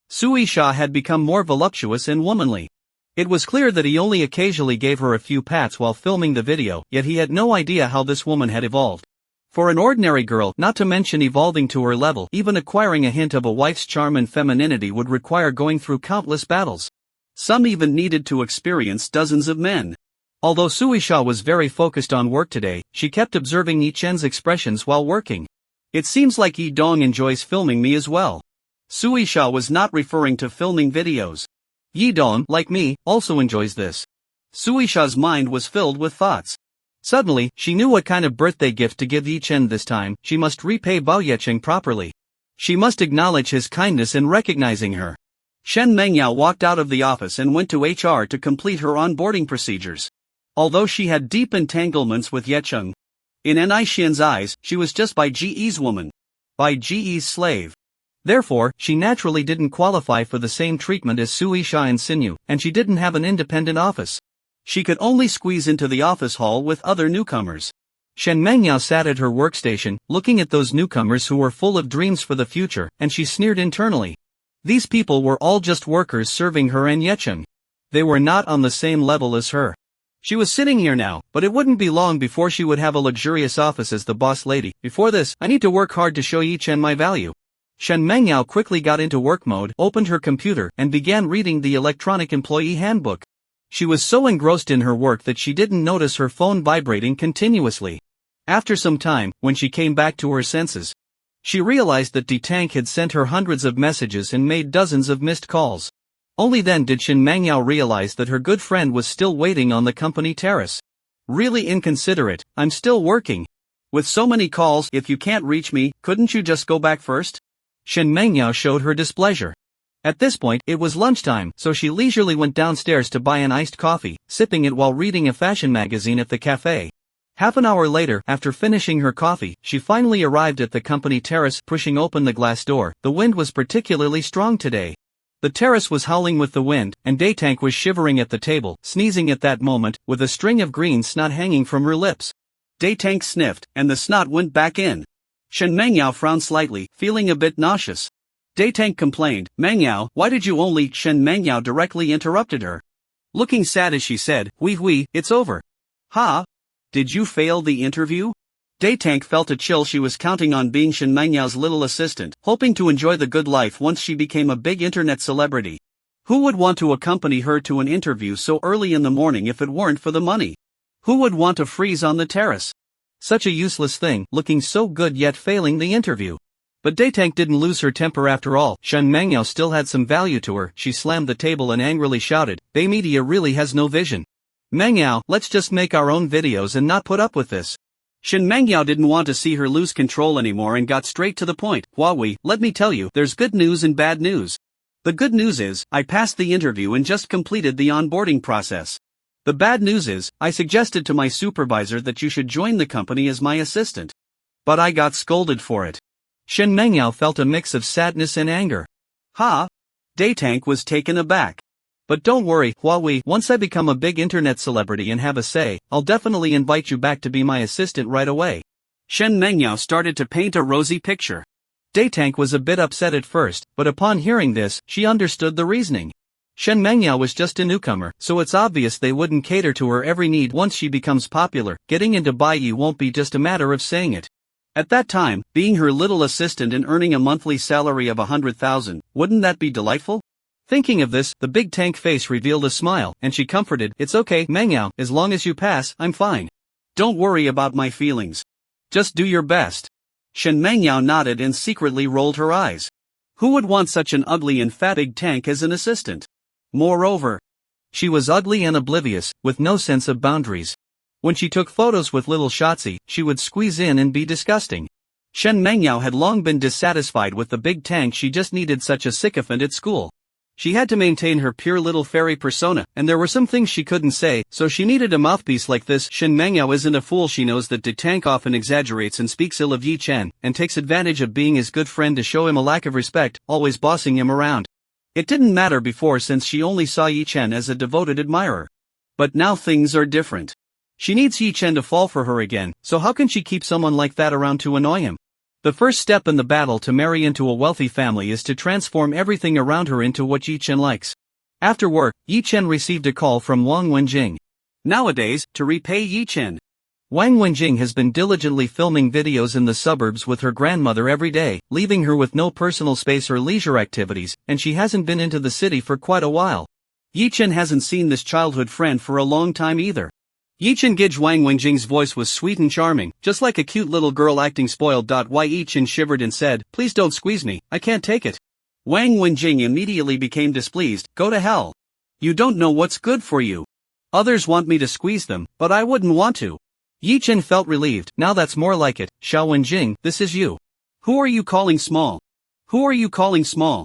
Suisha had become more voluptuous and womanly. It was clear that he only occasionally gave her a few pats while filming the video, yet he had no idea how this woman had evolved. For an ordinary girl, not to mention evolving to her level, even acquiring a hint of a wife's charm and femininity would require going through countless battles. Some even needed to experience dozens of men. Although Suisha was very focused on work today, she kept observing Yi Chen's expressions while working. It seems like Yi Dong enjoys filming me as well. Suisha was not referring to filming videos. Yi Dong, like me, also enjoys this. Suisha's mind was filled with thoughts. Suddenly, she knew what kind of birthday gift to give Yi Chen this time. She must repay Bao Yecheng properly. She must acknowledge his kindness in recognizing her. Shen Mengyao walked out of the office and went to HR to complete her onboarding procedures. Although she had deep entanglements with Yecheng, in Ni Xian's eyes, she was just Bai Ji's woman. Bai Ji's slave. Therefore, she naturally didn't qualify for the same treatment as Sui Sha and Sinyu, and she didn't have an independent office. She could only squeeze into the office hall with other newcomers. Shen Mengyao sat at her workstation, looking at those newcomers who were full of dreams for the future, and she sneered internally. These people were all just workers serving her and Yecheng. They were not on the same level as her. She was sitting here now, but it wouldn't be long before she would have a luxurious office as the boss lady. Before this, I need to work hard to show Yichen my value. Shen Mengyao quickly got into work mode, opened her computer, and began reading the electronic employee handbook. She was so engrossed in her work that she didn't notice her phone vibrating continuously. After some time, when she came back to her senses, she realized that D-Tank had sent her hundreds of messages and made dozens of missed calls. Only then did Shen Mengyao realize that her good friend was still waiting on the company terrace. Really inconsiderate, I'm still working. With so many calls, if you can't reach me, couldn't you just go back first? Shen Mengyao showed her displeasure. At this point, it was lunchtime, so she leisurely went downstairs to buy an iced coffee, sipping it while reading a fashion magazine at the cafe. Half an hour later, after finishing her coffee, she finally arrived at the company terrace, pushing open the glass door. The wind was particularly strong today. The terrace was howling with the wind, and D-Tank was shivering at the table, sneezing at that moment, with a string of green snot hanging from her lips. D-Tank sniffed, and the snot went back in. Shen Mengyao frowned slightly, feeling a bit nauseous. D-Tank complained, Mengyao, why did you only? Shen Mengyao directly interrupted her. Looking sad as she said, oui, it's over. Ha? Did you fail the interview? D-Tank felt a chill. She was counting on being Shen Mengyao little assistant, hoping to enjoy the good life once she became a big internet celebrity. Who would want to accompany her to an interview so early in the morning if it weren't for the money? Who would want to freeze on the terrace? Such a useless thing, looking so good yet failing the interview. But D-Tank didn't lose her temper after all. Shen Mengyao still had some value to her. She slammed the table and angrily shouted, Bay Media really has no vision. Mengyao, let's just make our own videos and not put up with this. Shen Mengyao didn't want to see her lose control anymore and got straight to the point. Huawei, let me tell you, there's good news and bad news. The good news is, I passed the interview and just completed the onboarding process. The bad news is, I suggested to my supervisor that you should join the company as my assistant. But I got scolded for it. Shen Mengyao felt a mix of sadness and anger. Ha! D-Tank was taken aback. But don't worry, Huawei, once I become a big internet celebrity and have a say, I'll definitely invite you back to be my assistant right away. Shen Mengyao started to paint a rosy picture. D-Tank was a bit upset at first, but upon hearing this, she understood the reasoning. Shen Mengyao was just a newcomer, so it's obvious they wouldn't cater to her every need once she becomes popular. Getting into Baiyi won't be just a matter of saying it. At that time, being her little assistant and earning a monthly salary of 100,000, wouldn't that be delightful? Thinking of this, the big tank face revealed a smile, and she comforted, It's okay, Mengyao, as long as you pass, I'm fine. Don't worry about my feelings. Just do your best. Shen Mengyao nodded and secretly rolled her eyes. Who would want such an ugly and fat big tank as an assistant? Moreover, she was ugly and oblivious, with no sense of boundaries. When she took photos with little Shotzi, she would squeeze in and be disgusting. Shen Mengyao had long been dissatisfied with the big tank. She just needed such a sycophant at school. She had to maintain her pure little fairy persona, and there were some things she couldn't say, so she needed a mouthpiece like this. Shen Mengyao isn't a fool. She knows that D-Tank often exaggerates and speaks ill of Yi Chen, and takes advantage of being his good friend to show him a lack of respect, always bossing him around. It didn't matter before since she only saw Yi Chen as a devoted admirer. But now things are different. She needs Yi Chen to fall for her again, so how can she keep someone like that around to annoy him? The first step in the battle to marry into a wealthy family is to transform everything around her into what Yi Chen likes. After work, Yi Chen received a call from Wang Wenjing. Nowadays, to repay Yi Chen, Wang Wenjing has been diligently filming videos in the suburbs with her grandmother every day, leaving her with no personal space or leisure activities, and she hasn't been into the city for quite a while. Yi Chen hasn't seen this childhood friend for a long time either. Yi Chen Gij. Wang Wenjing's voice was sweet and charming, just like a cute little girl acting spoiled. Yi Chen shivered and said, Please don't squeeze me, I can't take it. Wang Wenjing immediately became displeased. Go to hell. You don't know what's good for you. Others want me to squeeze them, but I wouldn't want to. Yi Chen felt relieved. Now that's more like it. Xiao Wenjing, this is you. Who are you calling small? Who are you calling small?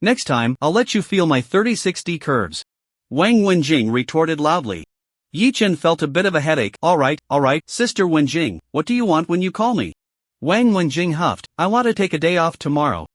Next time, I'll let you feel my 30-60 curves. Wang Wenjing retorted loudly. Yi Chen felt a bit of a headache. Alright, Sister Wenjing, what do you want when you call me? Wang Wenjing huffed, I want to take a day off tomorrow.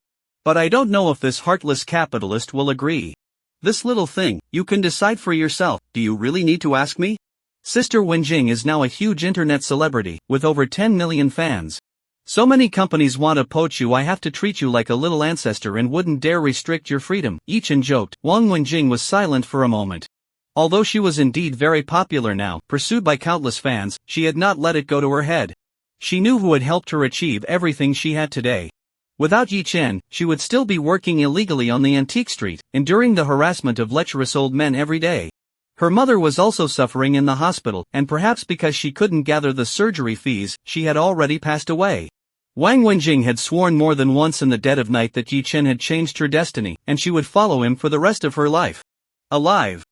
But I don't know if this heartless capitalist will agree. This little thing, you can decide for yourself. Do you really need to ask me? Sister Wenjing is now a huge internet celebrity, with over 10 million fans. So many companies want to poach you, I have to treat you like a little ancestor and wouldn't dare restrict your freedom, Yi Chen joked. Wang Wenjing was silent for a moment. Although she was indeed very popular now, pursued by countless fans, she had not let it go to her head. She knew who had helped her achieve everything she had today. Without Yi Chen, she would still be working illegally on the antique street, enduring the harassment of lecherous old men every day. Her mother was also suffering in the hospital, and perhaps because she couldn't gather the surgery fees, she had already passed away. Wang Wenjing had sworn more than once in the dead of night that Yi Chen had changed her destiny, and she would follow him for the rest of her life. Alive.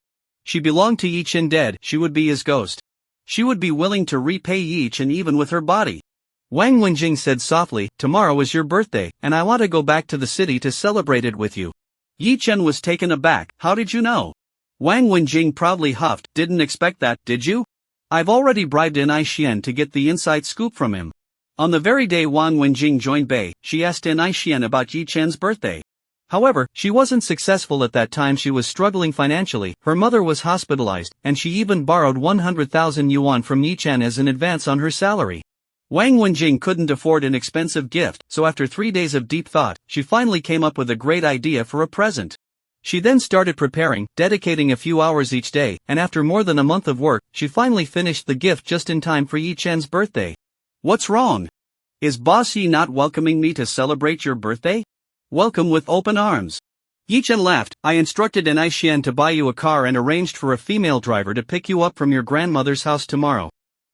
She belonged to Yi Chen. Dead, she would be his ghost. She would be willing to repay Yi Chen even with her body. Wang Wenjing said softly, tomorrow is your birthday, and I want to go back to the city to celebrate it with you. Yi Chen was taken aback. How did you know? Wang Wenjing proudly huffed. Didn't expect that, did you? I've already bribed An Aishian to get the inside scoop from him. On the very day Wang Wenjing joined Bei, she asked An Aishian about Yi Chen's birthday. However, she wasn't successful at that time. She was struggling financially, her mother was hospitalized, and she even borrowed 100,000 yuan from Yi Chen as an advance on her salary. Wang Wenjing couldn't afford an expensive gift, so after 3 days of deep thought, she finally came up with a great idea for a present. She then started preparing, dedicating a few hours each day, and after more than a month of work, she finally finished the gift just in time for Yi Chen's birthday. What's wrong? Is Boss Yi not welcoming me to celebrate your birthday? Welcome with open arms. Yi Chen laughed. I instructed An Aishian to buy you a car and arranged for a female driver to pick you up from your grandmother's house tomorrow.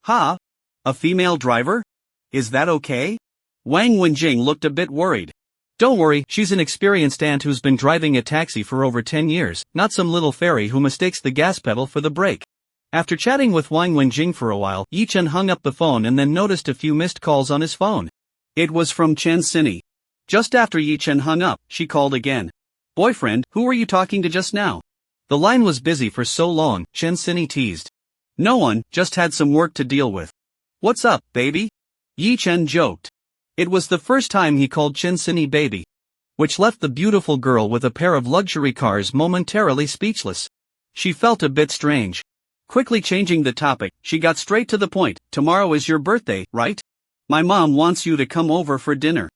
Ha? A female driver? Is that okay? Wang Wenjing looked a bit worried. Don't worry, she's an experienced aunt who's been driving a taxi for over 10 years, not some little fairy who mistakes the gas pedal for the brake. After chatting with Wang Wenjing for a while, Yi Chen hung up the phone and then noticed a few missed calls on his phone. It was from Chen Sini. Just after Yi Chen hung up, she called again. Boyfriend, who were you talking to just now? The line was busy for so long, Chen Sini teased. No one, just had some work to deal with. What's up, baby? Yi Chen joked. It was the first time he called Chen Sini baby, which left the beautiful girl with a pair of luxury cars momentarily speechless. She felt a bit strange. Quickly changing the topic, she got straight to the point. Tomorrow is your birthday, right? My mom wants you to come over for dinner.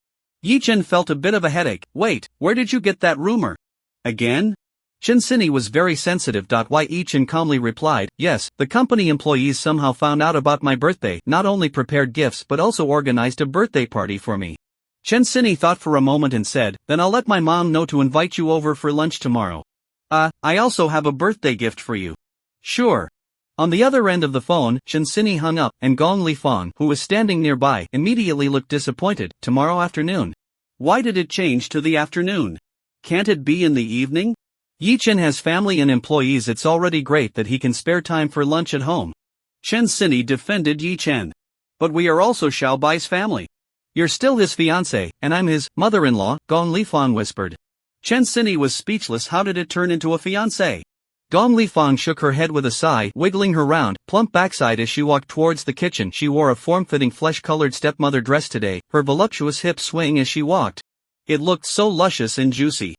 Yi Chen felt a bit of a headache. Wait, where did you get that rumor? Again? Chen Sini was very sensitive. Yi Chen calmly replied, yes, the company employees somehow found out about my birthday, not only prepared gifts but also organized a birthday party for me. Chen Sini thought for a moment and said, then I'll let my mom know to invite you over for lunch tomorrow. I also have a birthday gift for you. Sure. On the other end of the phone, Chen Sini hung up, and Gong Lifang, who was standing nearby, immediately looked disappointed. Tomorrow afternoon. Why did it change to the afternoon? Can't it be in the evening? Yi Chen has family and employees. It's already great that he can spare time for lunch at home. Chen Sini defended Yi Chen. But we are also Xiao Bai's family. You're still his fiancé, and I'm his mother-in-law, Gong Lifang whispered. Chen Sini was speechless. How did it turn into a fiancé? Gong Lifang shook her head with a sigh, wiggling her round, plump backside as she walked towards the kitchen. She wore a form-fitting flesh-colored stepmother dress today, her voluptuous hips swaying as she walked. It looked so luscious and juicy.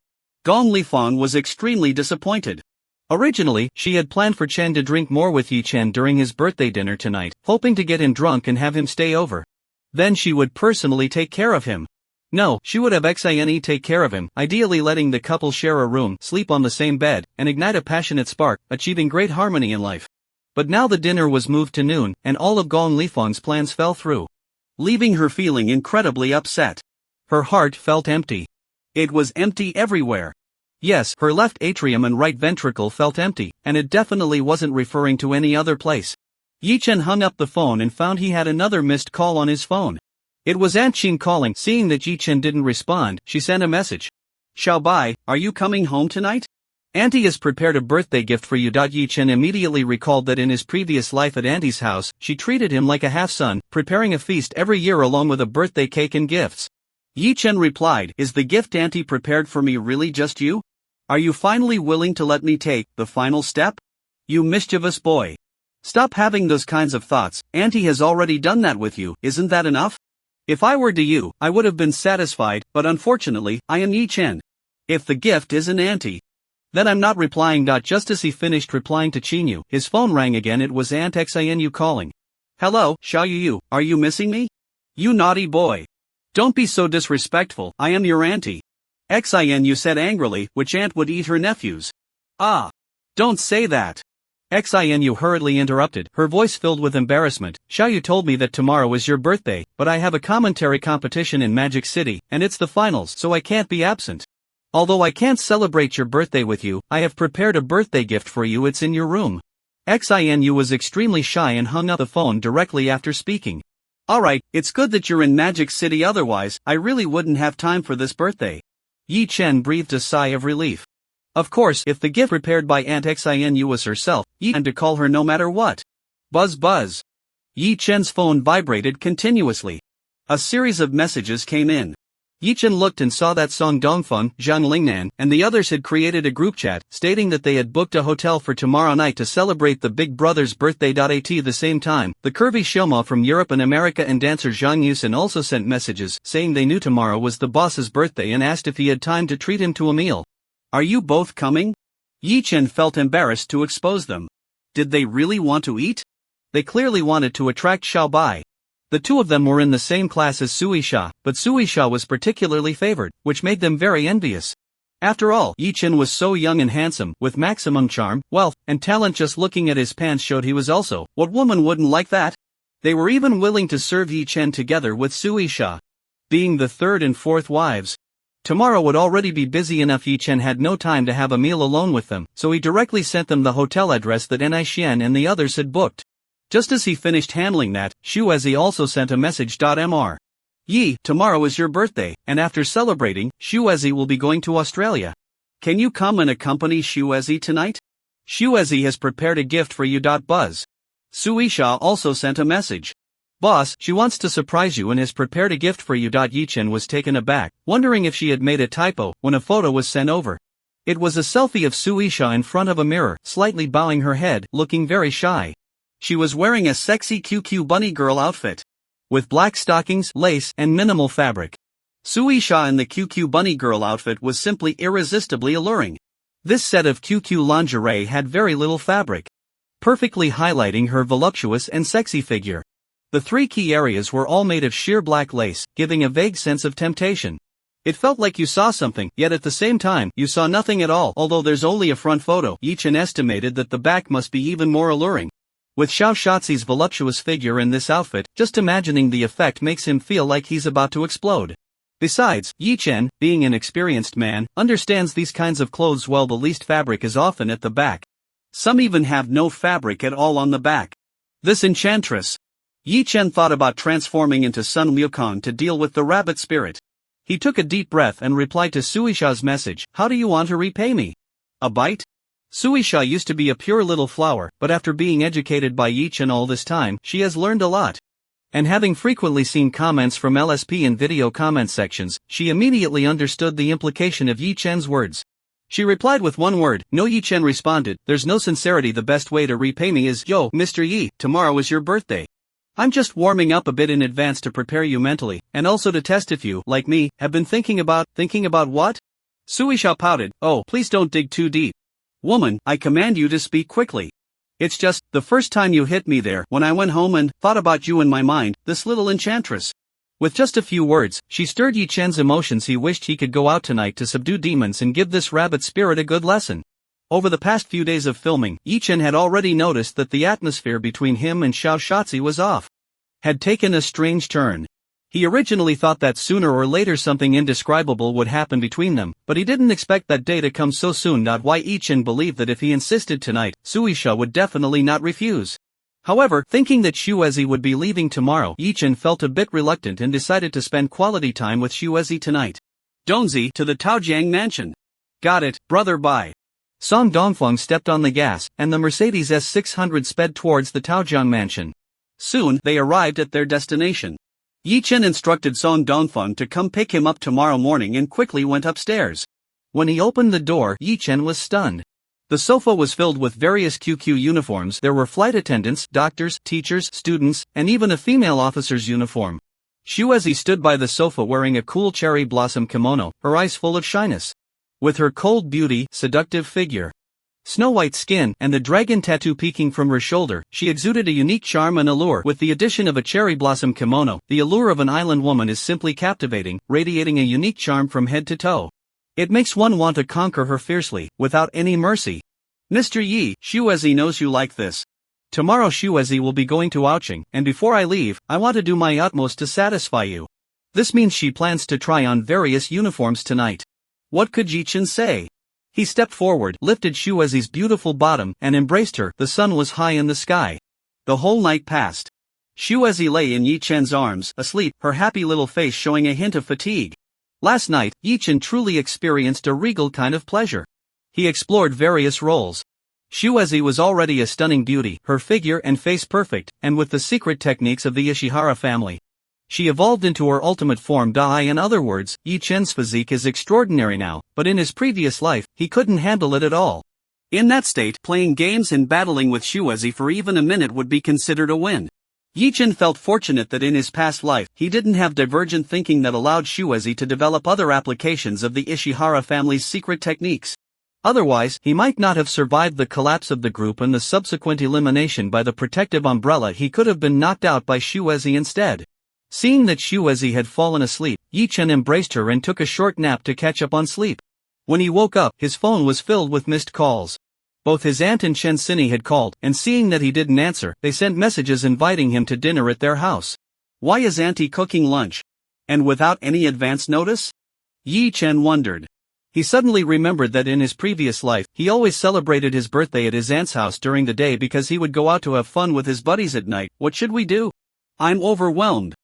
Gong Lifang was extremely disappointed. Originally, she had planned for Chen to drink more with Yi Chen during his birthday dinner tonight, hoping to get him drunk and have him stay over. Then she would personally take care of him. No, she would have Xine take care of him, ideally letting the couple share a room, sleep on the same bed, and ignite a passionate spark, achieving great harmony in life. But now the dinner was moved to noon, and all of Gong Lifang's plans fell through, leaving her feeling incredibly upset. Her heart felt empty. It was empty everywhere. Yes, her left atrium and right ventricle felt empty, and it definitely wasn't referring to any other place. Yi Chen hung up the phone and found he had another missed call on his phone. It was Aunt Qin calling. Seeing that Yi Chen didn't respond, she sent a message. Xiao Bai, are you coming home tonight? Auntie has prepared a birthday gift for you. Yi Chen immediately recalled that in his previous life at Auntie's house, she treated him like a half-son, preparing a feast every year along with a birthday cake and gifts. Yi Chen replied, "Is the gift Auntie prepared for me really just you? Are you finally willing to let me take the final step? You mischievous boy. Stop having those kinds of thoughts, Auntie has already done that with you, isn't that enough? If I were to you, I would have been satisfied, but unfortunately, I am Yi Chen. If the gift isn't Auntie, then I'm not replying." Just as he finished replying to Chinyu, his phone rang again. It was Aunt Xinu calling. "Hello, Xiao Yu, are you missing me? You naughty boy. Don't be so disrespectful, I am your auntie." Xinu said angrily, which aunt would eat her nephews? Ah! Don't say that. Xinu hurriedly interrupted, her voice filled with embarrassment. "Xiao Yu told me that tomorrow is your birthday, but I have a commentary competition in Magic City, and it's the finals, so I can't be absent. Although I can't celebrate your birthday with you, I have prepared a birthday gift for you. It's in your room." Xinu was extremely shy and hung up the phone directly after speaking. "Alright, it's good that you're in Magic City, otherwise, I really wouldn't have time for this birthday." Yi Chen breathed a sigh of relief. Of course, if the gift prepared by Aunt Xinu was herself, Yi had to call her no matter what. Buzz buzz. Yi Chen's phone vibrated continuously. A series of messages came in. Yi Chen looked and saw that Song Dongfeng, Zhang Lingnan, and the others had created a group chat, stating that they had booked a hotel for tomorrow night to celebrate the big brother's birthday. At the same time, the curvy Shoma from Europe and America and dancer Zhang Yusen also sent messages, saying they knew tomorrow was the boss's birthday and asked if he had time to treat him to a meal. "Are you both coming?" Yi Chen felt embarrassed to expose them. Did they really want to eat? They clearly wanted to attract Xiao Bai. The two of them were in the same class as Suisha, but Suisha was particularly favored, which made them very envious. After all, Yi Chen was so young and handsome, with maximum charm, wealth, and talent. Just looking at his pants showed he was also. What woman wouldn't like that? They were even willing to serve Yi Chen together with Suisha, being the third and fourth wives. Tomorrow would already be busy enough. Yi Chen had no time to have a meal alone with them, so he directly sent them the hotel address that Nishian and the others had booked. Just as he finished handling that, Shuezi also sent a message. Mr. Yi, tomorrow is your birthday, and after celebrating, Shuezi will be going to Australia. Can you come and accompany Shuezi tonight? Shuezi has prepared a gift for you. Buzz. Suisha also sent a message. Boss, she wants to surprise you and has prepared a gift for you. Yi Chen was taken aback, wondering if she had made a typo, when a photo was sent over. It was a selfie of Suisha in front of a mirror, slightly bowing her head, looking very shy. She was wearing a sexy QQ bunny girl outfit, with black stockings, lace, and minimal fabric. Suisha in the QQ bunny girl outfit was simply irresistibly alluring. This set of QQ lingerie had very little fabric, perfectly highlighting her voluptuous and sexy figure. The three key areas were all made of sheer black lace, giving a vague sense of temptation. It felt like you saw something, yet at the same time, you saw nothing at all. Although there's only a front photo, Yi Chen estimated that the back must be even more alluring. With Xiao Shazi's voluptuous figure in this outfit, just imagining the effect makes him feel like he's about to explode. Besides, Yi Chen, being an experienced man, understands these kinds of clothes well. The least fabric is often at the back. Some even have no fabric at all on the back. This enchantress. Yi Chen thought about transforming into Sun Liukong to deal with the rabbit spirit. He took a deep breath and replied to Suisha's message, "How do you want to repay me? A bite?" Suisha used to be a pure little flower, but after being educated by Yi Chen all this time, she has learned a lot. And having frequently seen comments from LSP in video comment sections, she immediately understood the implication of Yi Chen's words. She replied with one word, "No." Yi Chen responded, "There's no sincerity. The best way to repay me is, yo, Mr. Yi, tomorrow is your birthday. I'm just warming up a bit in advance to prepare you mentally, and also to test if you, like me, have been thinking about what?" Suisha pouted, "Oh, please don't dig too deep. Woman, I command you to speak quickly. It's just, the first time you hit me there, when I went home and thought about you in my mind, this little enchantress." With just a few words, she stirred Yi Chen's emotions. He wished he could go out tonight to subdue demons and give this rabbit spirit a good lesson. Over the past few days of filming, Yi Chen had already noticed that the atmosphere between him and Xiao Shazi was off. Had taken a strange turn. He originally thought that sooner or later something indescribable would happen between them, but he didn't expect that day to come so soon. Why Yi Chen believed that if he insisted tonight, Suisha would definitely not refuse. However, thinking that Shuezi would be leaving tomorrow, Yi Chen felt a bit reluctant and decided to spend quality time with Shuezi tonight. Donzi to the Taojiang mansion. Got it, brother, bye. Song Dongfeng stepped on the gas, and the Mercedes S600 sped towards the Taojiang mansion. Soon, they arrived at their destination. Yi Chen instructed Song Dongfeng to come pick him up tomorrow morning and quickly went upstairs. When he opened the door, Yi Chen was stunned. The sofa was filled with various QQ uniforms. There were flight attendants, doctors, teachers, students, and even a female officer's uniform. Shuezi stood by the sofa wearing a cool cherry blossom kimono, her eyes full of shyness. With her cold beauty, seductive figure, snow-white skin, and the dragon tattoo peeking from her shoulder, she exuded a unique charm and allure. With the addition of a cherry blossom kimono, the allure of an island woman is simply captivating, radiating a unique charm from head to toe. It makes one want to conquer her fiercely, without any mercy. Mr. Yi, Shuezi knows you like this. Tomorrow Shuezi will be going to Ouching, and before I leave, I want to do my utmost to satisfy you. This means she plans to try on various uniforms tonight. What could Yi Chen say? He stepped forward, lifted Shuezi's beautiful bottom, and embraced her. The sun was high in the sky. The whole night passed. Shuezi lay in Yi Chen's arms, asleep, her happy little face showing a hint of fatigue. Last night, Yi Chen truly experienced a regal kind of pleasure. He explored various roles. Shuezi was already a stunning beauty, her figure and face perfect, and with the secret techniques of the Ishihara family. She evolved into her ultimate form. In other words, Yi Chen's physique is extraordinary now, but in his previous life, he couldn't handle it at all. In that state, playing games and battling with Shuezi for even a minute would be considered a win. Yi Chen felt fortunate that in his past life, he didn't have divergent thinking that allowed Shuezi to develop other applications of the Ishihara family's secret techniques. Otherwise, he might not have survived the collapse of the group and the subsequent elimination by the protective umbrella. He could have been knocked out by Shuezi instead. Seeing that Shuezi had fallen asleep, Yi Chen embraced her and took a short nap to catch up on sleep. When he woke up, his phone was filled with missed calls. Both his aunt and Chen Sini had called, and seeing that he didn't answer, they sent messages inviting him to dinner at their house. Why is Auntie cooking lunch? And without any advance notice? Yi Chen wondered. He suddenly remembered that in his previous life, he always celebrated his birthday at his aunt's house during the day because he would go out to have fun with his buddies at night. What should we do? I'm overwhelmed.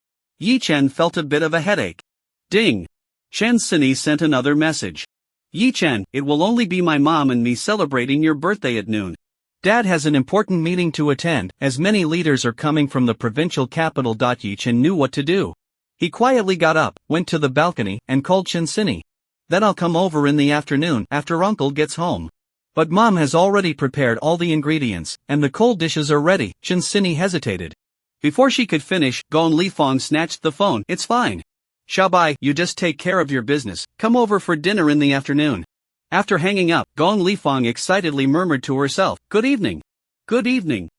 Yi Chen felt a bit of a headache. Ding! Chen Sini sent another message. Yi Chen, it will only be my mom and me celebrating your birthday at noon. Dad has an important meeting to attend, as many leaders are coming from the provincial capital. Yi Chen knew what to do. He quietly got up, went to the balcony, and called Chen Sini. Then I'll come over in the afternoon, after Uncle gets home. But Mom has already prepared all the ingredients, and the cold dishes are ready. Chen Sini hesitated. Before she could finish, Gong Lifeng snatched the phone. It's fine. Xiaobai, you just take care of your business, come over for dinner in the afternoon. After hanging up, Gong Lifeng excitedly murmured to herself, Good evening. Good evening.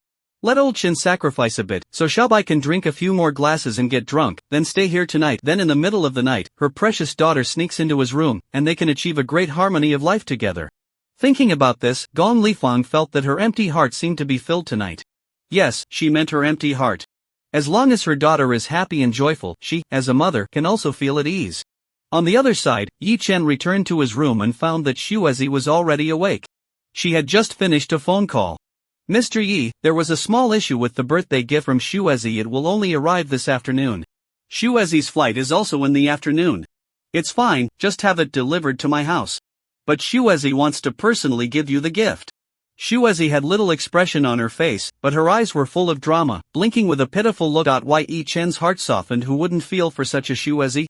Let old Chen sacrifice a bit, so Xiaobai can drink a few more glasses and get drunk, then stay here tonight. Then in the middle of the night, her precious daughter sneaks into his room, and they can achieve a great harmony of life together. Thinking about this, Gong Lifeng felt that her empty heart seemed to be filled tonight. Yes, she meant her empty heart. As long as her daughter is happy and joyful, she, as a mother, can also feel at ease. On the other side, Yi Chen returned to his room and found that Shuezi was already awake. She had just finished a phone call. Mr. Yi, there was a small issue with the birthday gift from Shuezi. It will only arrive this afternoon. Shuezi's flight is also in the afternoon. It's fine, just have it delivered to my house. But Shuezi wants to personally give you the gift. Shuezi had little expression on her face, but her eyes were full of drama, blinking with a pitiful look. Yi Chen's heart softened. Who wouldn't feel for such a Shuezi?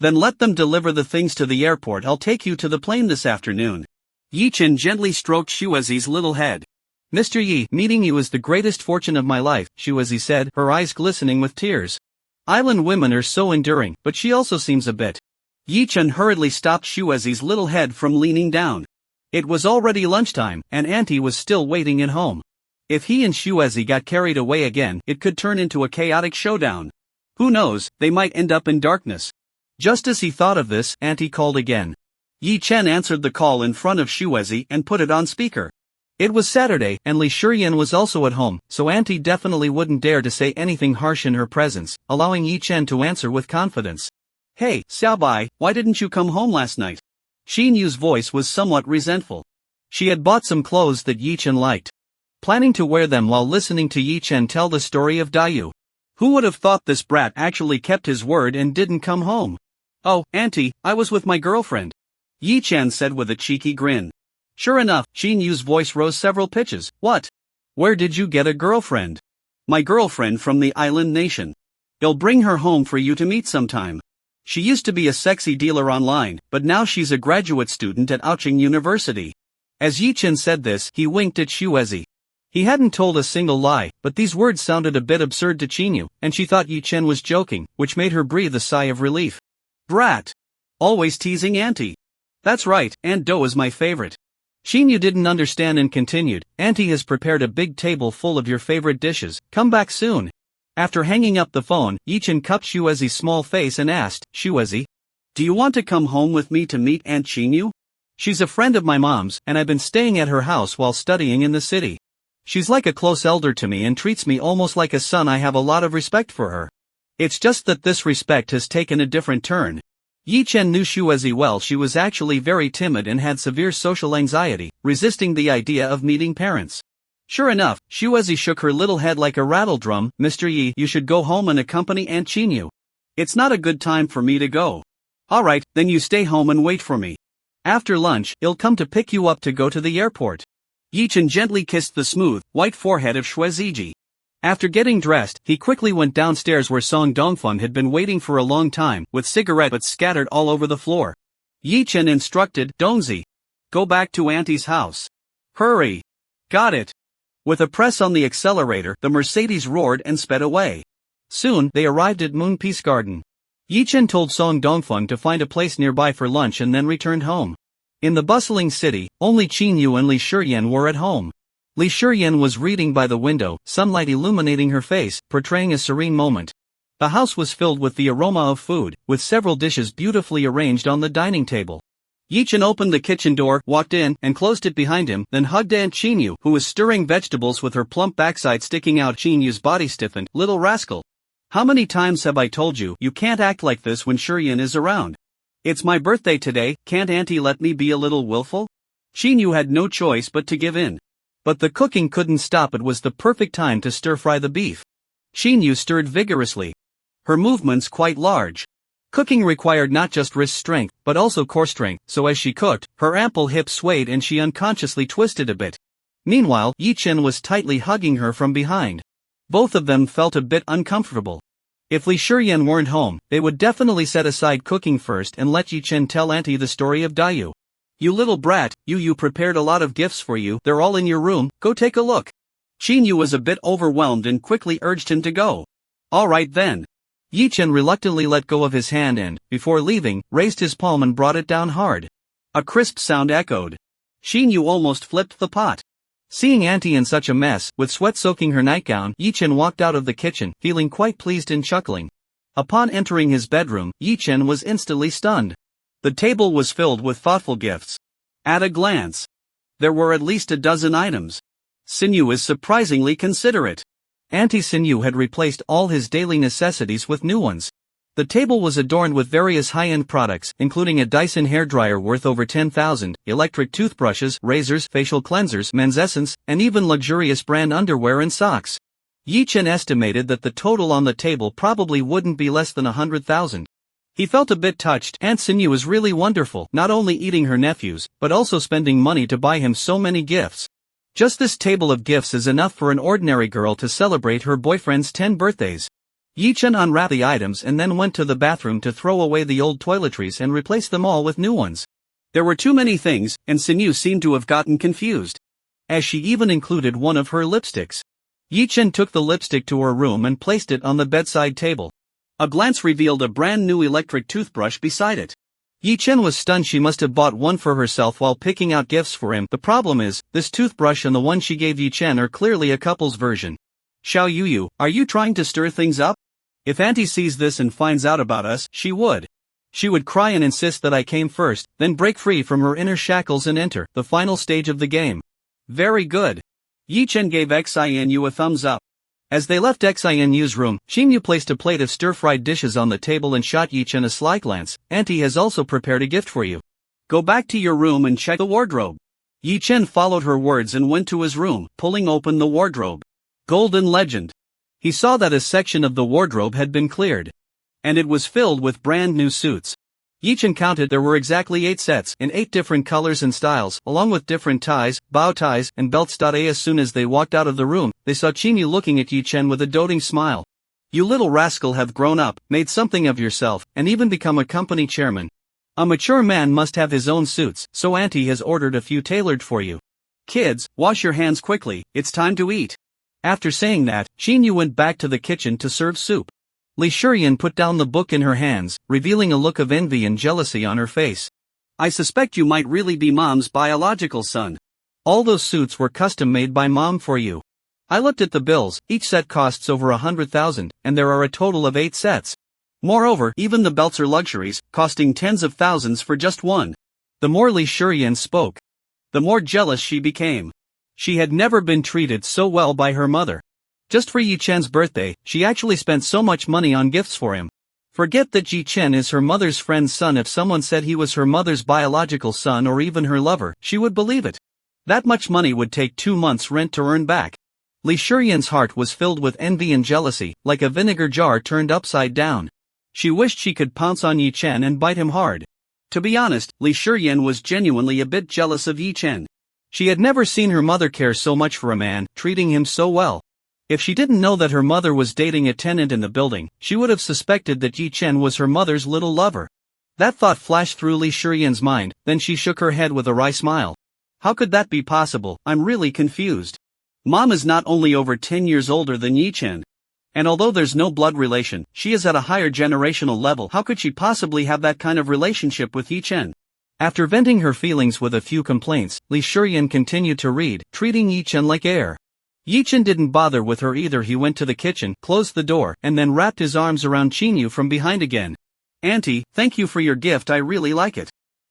Then let them deliver the things to the airport. I'll take you to the plane this afternoon. Yi Chen gently stroked Shuezi's little head. Mr. Yi, meeting you is the greatest fortune of my life, Shuezi said, her eyes glistening with tears. Island women are so enduring, but she also seems a bit. Yi Chen hurriedly stopped Shuezi's little head from leaning down. It was already lunchtime, and Auntie was still waiting at home. If he and Shuezi got carried away again, it could turn into a chaotic showdown. Who knows, they might end up in darkness. Just as he thought of this, Auntie called again. Yi Chen answered the call in front of Shuezi and put it on speaker. It was Saturday, and Li Shiyan was also at home, so Auntie definitely wouldn't dare to say anything harsh in her presence, allowing Yi Chen to answer with confidence. Hey, Xiaobai, why didn't you come home last night? Xin Yu's voice was somewhat resentful. She had bought some clothes that Yi Chen liked, planning to wear them while listening to Yi Chen tell the story of Dayu. Who would have thought this brat actually kept his word and didn't come home? Oh, Auntie, I was with my girlfriend. Yi Chen said with a cheeky grin. Sure enough, Xin Yu's voice rose several pitches. What? Where did you get a girlfriend? My girlfriend from the island nation. He'll bring her home for you to meet sometime. She used to be a sexy dealer online, but now she's a graduate student at Aoching University. As Yi-Chen said this, he winked at Shuezi. He hadn't told a single lie, but these words sounded a bit absurd to Chinyu, and she thought Yi-Chen was joking, which made her breathe a sigh of relief. Brat! Always teasing Auntie. That's right, Aunt Do is my favorite. Chinyu didn't understand and continued, Auntie has prepared a big table full of your favorite dishes, come back soon. After hanging up the phone, Yi-Chen cupped Shuezi's small face and asked, Shuezi, do you want to come home with me to meet Aunt Chinyu? She's a friend of my mom's, and I've been staying at her house while studying in the city. She's like a close elder to me and treats me almost like a son. I have a lot of respect for her. It's just that this respect has taken a different turn. Yi-Chen knew Shuezi well. She was actually very timid and had severe social anxiety, resisting the idea of meeting parents. Sure enough, Shuezi shook her little head like a rattle drum. Mr. Yi, you should go home and accompany Aunt Chinyu. It's not a good time for me to go. Alright, then you stay home and wait for me. After lunch, he'll come to pick you up to go to the airport. Yi-Chen gently kissed the smooth, white forehead of Shueziji. After getting dressed, he quickly went downstairs where Song Dongfeng had been waiting for a long time, with cigarette butts scattered all over the floor. Yi-Chen instructed, Dongzi, go back to Auntie's house. Hurry. Got it. With a press on the accelerator, the Mercedes roared and sped away. Soon, they arrived at Moon Peace Garden. Yi-Chen told Song Dongfeng to find a place nearby for lunch and then returned home. In the bustling city, only Chinyu and Li Shiyan were at home. Li Shiyan was reading by the window, sunlight illuminating her face, portraying a serene moment. The house was filled with the aroma of food, with several dishes beautifully arranged on the dining table. Yi-Chen opened the kitchen door, walked in, and closed it behind him, then hugged Aunt Chinyu, who was stirring vegetables with her plump backside sticking out. Chinyu's body stiffened. Little rascal. How many times have I told you, you can't act like this when Shiyan is around? It's my birthday today, can't Auntie let me be a little willful? Chinyu had no choice but to give in. But the cooking couldn't stop. It was the perfect time to stir-fry the beef. Chinyu stirred vigorously. Her movements quite large. Cooking required not just wrist strength, but also core strength, so as she cooked, her ample hips swayed and she unconsciously twisted a bit. Meanwhile, Yi-Chen was tightly hugging her from behind. Both of them felt a bit uncomfortable. If Li Shiyan weren't home, they would definitely set aside cooking first and let Yi-Chen tell Auntie the story of Dayu. You little brat, you prepared a lot of gifts for you, they're all in your room, go take a look. Chinyu was a bit overwhelmed and quickly urged him to go. Alright then. Yi-Chen reluctantly let go of his hand and, before leaving, raised his palm and brought it down hard. A crisp sound echoed. Chinyu almost flipped the pot. Seeing Auntie in such a mess, with sweat soaking her nightgown, Yi-Chen walked out of the kitchen, feeling quite pleased and chuckling. Upon entering his bedroom, Yi-Chen was instantly stunned. The table was filled with thoughtful gifts. At a glance, there were at least a dozen items. Sinyu is surprisingly considerate. Auntie Sinyu had replaced all his daily necessities with new ones. The table was adorned with various high-end products, including a Dyson hairdryer worth over 10,000, electric toothbrushes, razors, facial cleansers, men's essence, and even luxurious brand underwear and socks. Yi-Chen estimated that the total on the table probably wouldn't be less than 100,000. He felt a bit touched. Aunt Sinyu is really wonderful, not only eating her nephews, but also spending money to buy him so many gifts. Just this table of gifts is enough for an ordinary girl to celebrate her boyfriend's 10 birthdays. Yi-Chen unwrapped the items and then went to the bathroom to throw away the old toiletries and replace them all with new ones. There were too many things, and Sinyu seemed to have gotten confused. As she even included one of her lipsticks. Yi-Chen took the lipstick to her room and placed it on the bedside table. A glance revealed a brand new electric toothbrush beside it. Yi-Chen was stunned. She must have bought one for herself while picking out gifts for him. The problem is, this toothbrush and the one she gave Yi-Chen are clearly a couple's version. Xiao Yuyu, are you trying to stir things up? If Auntie sees this and finds out about us, she would cry and insist that I came first, then break free from her inner shackles and enter the final stage of the game. Very good. Yi-Chen gave Xianyu a thumbs up. As they left Xianyu's room, Chinyu placed a plate of stir-fried dishes on the table and shot Yi-Chen a sly glance. Auntie has also prepared a gift for you. Go back to your room and check the wardrobe. Yi-Chen followed her words and went to his room, pulling open the wardrobe. Golden Legend. He saw that a section of the wardrobe had been cleared. And it was filled with brand new suits. Yi-Chen counted there were exactly 8 sets, in 8 different colors and styles, along with different ties, bow ties, and belts. As soon as they walked out of the room, they saw Chinyu looking at Yi-Chen with a doting smile. You little rascal have grown up, made something of yourself, and even become a company chairman. A mature man must have his own suits, so Auntie has ordered a few tailored for you. Kids, wash your hands quickly, it's time to eat. After saying that, Shinyu went back to the kitchen to serve soup. Li Shurian put down the book in her hands, revealing a look of envy and jealousy on her face. I suspect you might really be Mom's biological son. All those suits were custom made by Mom for you. I looked at the bills, each set costs over 100,000, and there are a total of 8 sets. Moreover, even the belts are luxuries, costing tens of thousands for just one. The more Li Shurian spoke, the more jealous she became. She had never been treated so well by her mother. Just for Yi Chen's birthday, she actually spent so much money on gifts for him. Forget that Yi Chen is her mother's friend's son. If someone said he was her mother's biological son or even her lover, she would believe it. That much money would take 2 months' rent to earn back. Li Shurian's heart was filled with envy and jealousy, like a vinegar jar turned upside down. She wished she could pounce on Yi Chen and bite him hard. To be honest, Li Shurian was genuinely a bit jealous of Yi Chen. She had never seen her mother care so much for a man, treating him so well. If she didn't know that her mother was dating a tenant in the building, she would have suspected that Yi Chen was her mother's little lover. That thought flashed through Li Shurian's mind, then she shook her head with a wry smile. How could that be possible? I'm really confused. Mom is not only over 10 years older than Yi Chen. And although there's no blood relation, she is at a higher generational level. How could she possibly have that kind of relationship with Yi Chen? After venting her feelings with a few complaints, Li Shurian continued to read, treating Yi Chen like air. Yi Chen didn't bother with her either. He went to the kitchen, closed the door, and then wrapped his arms around Shinyu from behind again. Auntie, thank you for your gift, I really like it.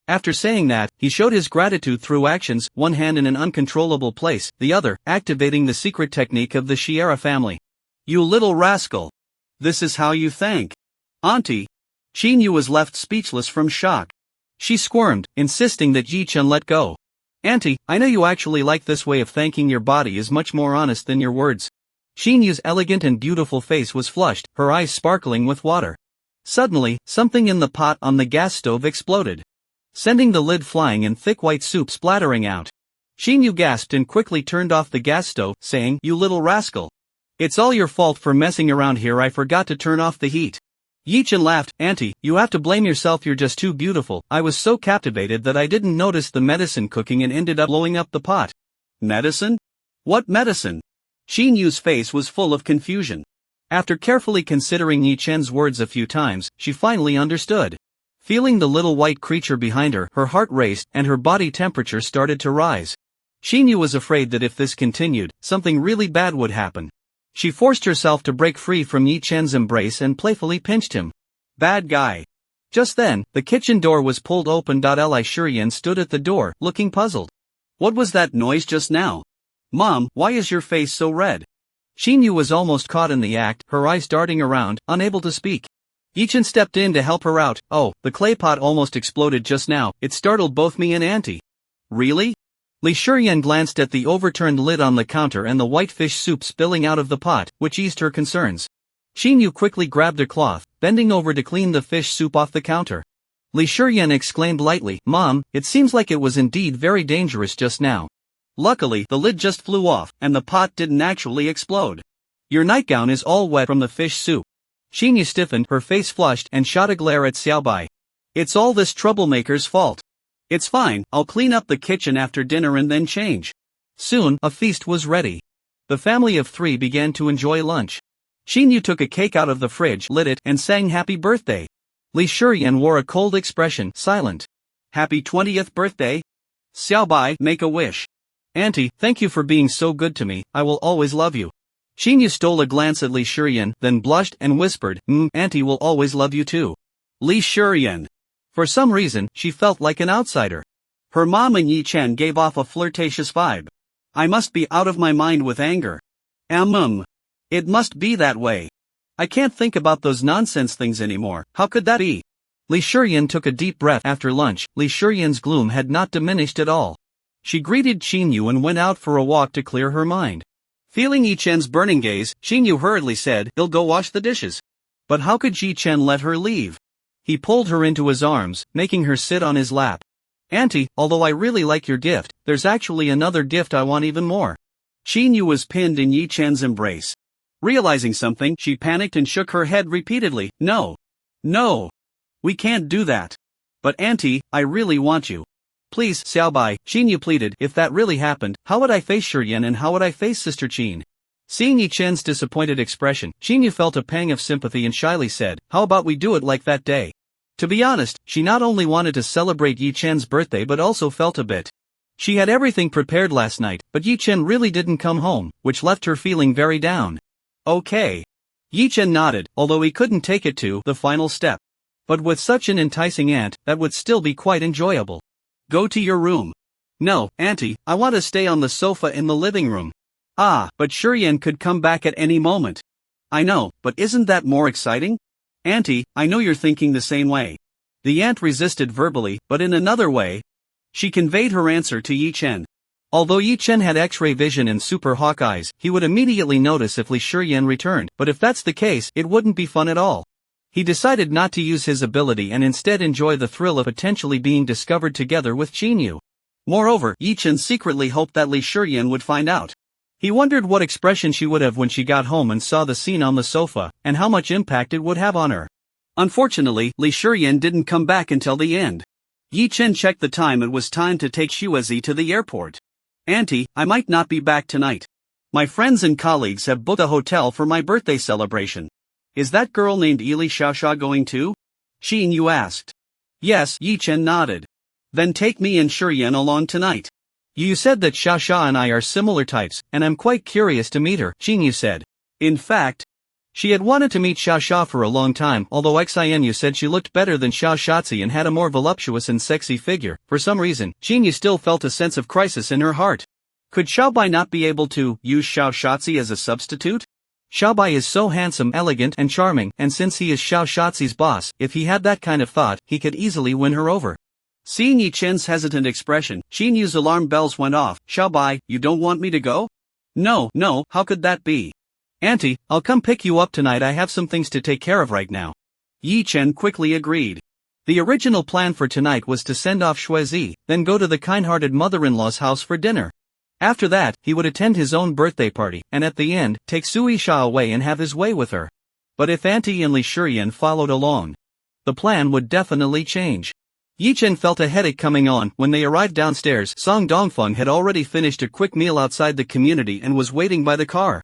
After saying that, he showed his gratitude through actions, one hand in an uncontrollable place, the other, activating the secret technique of the Shiera family. You little rascal. This is how you thank Auntie. Shinyu was left speechless from shock. She squirmed, insisting that Yi Chen let go. Auntie, I know you actually like this way of thanking. Your body is much more honest than your words. Shinyu's elegant and beautiful face was flushed, her eyes sparkling with water. Suddenly, something in the pot on the gas stove exploded, sending the lid flying and thick white soup splattering out. Shinyu gasped and quickly turned off the gas stove, saying, "You little rascal. It's all your fault for messing around here. I forgot to turn off the heat." Yi Chen laughed. "Auntie, you have to blame yourself. You're just too beautiful. I was so captivated that I didn't notice the medicine cooking and ended up blowing up the pot." Medicine? What medicine? Shinyu's face was full of confusion. After carefully considering Yi Chen's words a few times, she finally understood. Feeling the little white creature behind her, her heart raced and her body temperature started to rise. Shinyu was afraid that if this continued, something really bad would happen. She forced herself to break free from Yi Chen's embrace and playfully pinched him. Bad guy. Just then, the kitchen door was pulled open. Li Shurian stood at the door, looking puzzled. What was that noise just now? Mom, why is your face so red? Shinyu was almost caught in the act, her eyes darting around, unable to speak. Yi Chen stepped in to help her out. "Oh, the clay pot almost exploded just now. It startled both me and Auntie." "Really?" Li Shurian glanced at the overturned lid on the counter and the white fish soup spilling out of the pot, which eased her concerns. Shinyu quickly grabbed a cloth, bending over to clean the fish soup off the counter. Li Shurian exclaimed lightly, "Mom, it seems like it was indeed very dangerous just now." Luckily, the lid just flew off, and the pot didn't actually explode. "Your nightgown is all wet from the fish soup." Shinyu stiffened, her face flushed, and shot a glare at Xiaobai. "It's all this troublemaker's fault." "It's fine, I'll clean up the kitchen after dinner and then change." Soon, a feast was ready. The family of 3 began to enjoy lunch. Shinyu took a cake out of the fridge, lit it, and sang happy birthday. Li Shurian wore a cold expression, silent. "Happy 20th birthday? Xiaobai, make a wish." "Auntie, thank you for being so good to me, I will always love you." Shinyu stole a glance at Li Shurian, then blushed and whispered, "Auntie will always love you too." Li Shurian. For some reason, she felt like an outsider. Her mom and Yi Chen gave off a flirtatious vibe. I must be out of my mind with anger. It must be that way. I can't think about those nonsense things anymore. How could that be? Li Shurian took a deep breath. After lunch, Li Shurian's gloom had not diminished at all. She greeted Shinyu and went out for a walk to clear her mind. Feeling Yi Chen's burning gaze, Shinyu hurriedly said, "He'll go wash the dishes." But how could Yi Chen let her leave? He pulled her into his arms, making her sit on his lap. "Auntie, although I really like your gift, there's actually another gift I want even more." Shinyu was pinned in Yi Chen's embrace. Realizing something, she panicked and shook her head repeatedly. No. No. We can't do that. But Auntie, I really want you. Please, Xiaobai, Xinyu pleaded. If that really happened, how would I face Shiyan and how would I face Sister Qin? Seeing Yi Chen's disappointed expression, Xinyu felt a pang of sympathy and shyly said, how about we do it like that day? To be honest, she not only wanted to celebrate Yi Chen's birthday but also felt a bit. She had everything prepared last night, but Yi Chen really didn't come home, which left her feeling very down. Okay. Yi Chen nodded, although he couldn't take it to the final step. But with such an enticing aunt, that would still be quite enjoyable. Go to your room. No, Auntie, I want to stay on the sofa in the living room. Ah, but Shiyan could come back at any moment. I know, but isn't that more exciting? Auntie, I know you're thinking the same way. The aunt resisted verbally, but in another way. She conveyed her answer to Yi Chen. Although Yi Chen had X-ray vision and super hawk eyes, he would immediately notice if Li Shiyan returned, but if that's the case, it wouldn't be fun at all. He decided not to use his ability and instead enjoy the thrill of potentially being discovered together with Qinyu. Moreover, Yi Chen secretly hoped that Li Shiyan would find out. He wondered what expression she would have when she got home and saw the scene on the sofa, and how much impact it would have on her. Unfortunately, Li Shiyan didn't come back until the end. Yi Chen checked the time. It was time to take Xuezi to the airport. Auntie, I might not be back tonight. My friends and colleagues have booked a hotel for my birthday celebration. Is that girl named Ili Xiaoxia going too? Xin Yu asked. Yes, Yi Chen nodded. Then take me and Shiyan along tonight. You said that Xiaoxia and I are similar types, and I'm quite curious to meet her, Xinyu said. In fact, she had wanted to meet Xiaoxia for a long time, although Xinyu said she looked better than Xiaoxia and had a more voluptuous and sexy figure. For some reason, Xinyu still felt a sense of crisis in her heart. Could Xiaobai not be able to use Xiaoxia as a substitute? Xiaobai is so handsome, elegant, and charming, and since he is Xiaoxia's boss, if he had that kind of thought, he could easily win her over. Seeing Yi Chen's hesitant expression, Xinyu's alarm bells went off. Xiaobai, you don't want me to go? No, how could that be? Auntie, I'll come pick you up tonight. I have some things to take care of right now. Yi Chen quickly agreed. The original plan for tonight was to send off Xuezi, then go to the kind-hearted mother-in-law's house for dinner. After that, he would attend his own birthday party, and at the end, take Sui Sha away and have his way with her. But if Auntie and Li Shiyan followed along, the plan would definitely change. Yi Chen felt a headache coming on. When they arrived downstairs, Song Dongfeng had already finished a quick meal outside the community and was waiting by the car.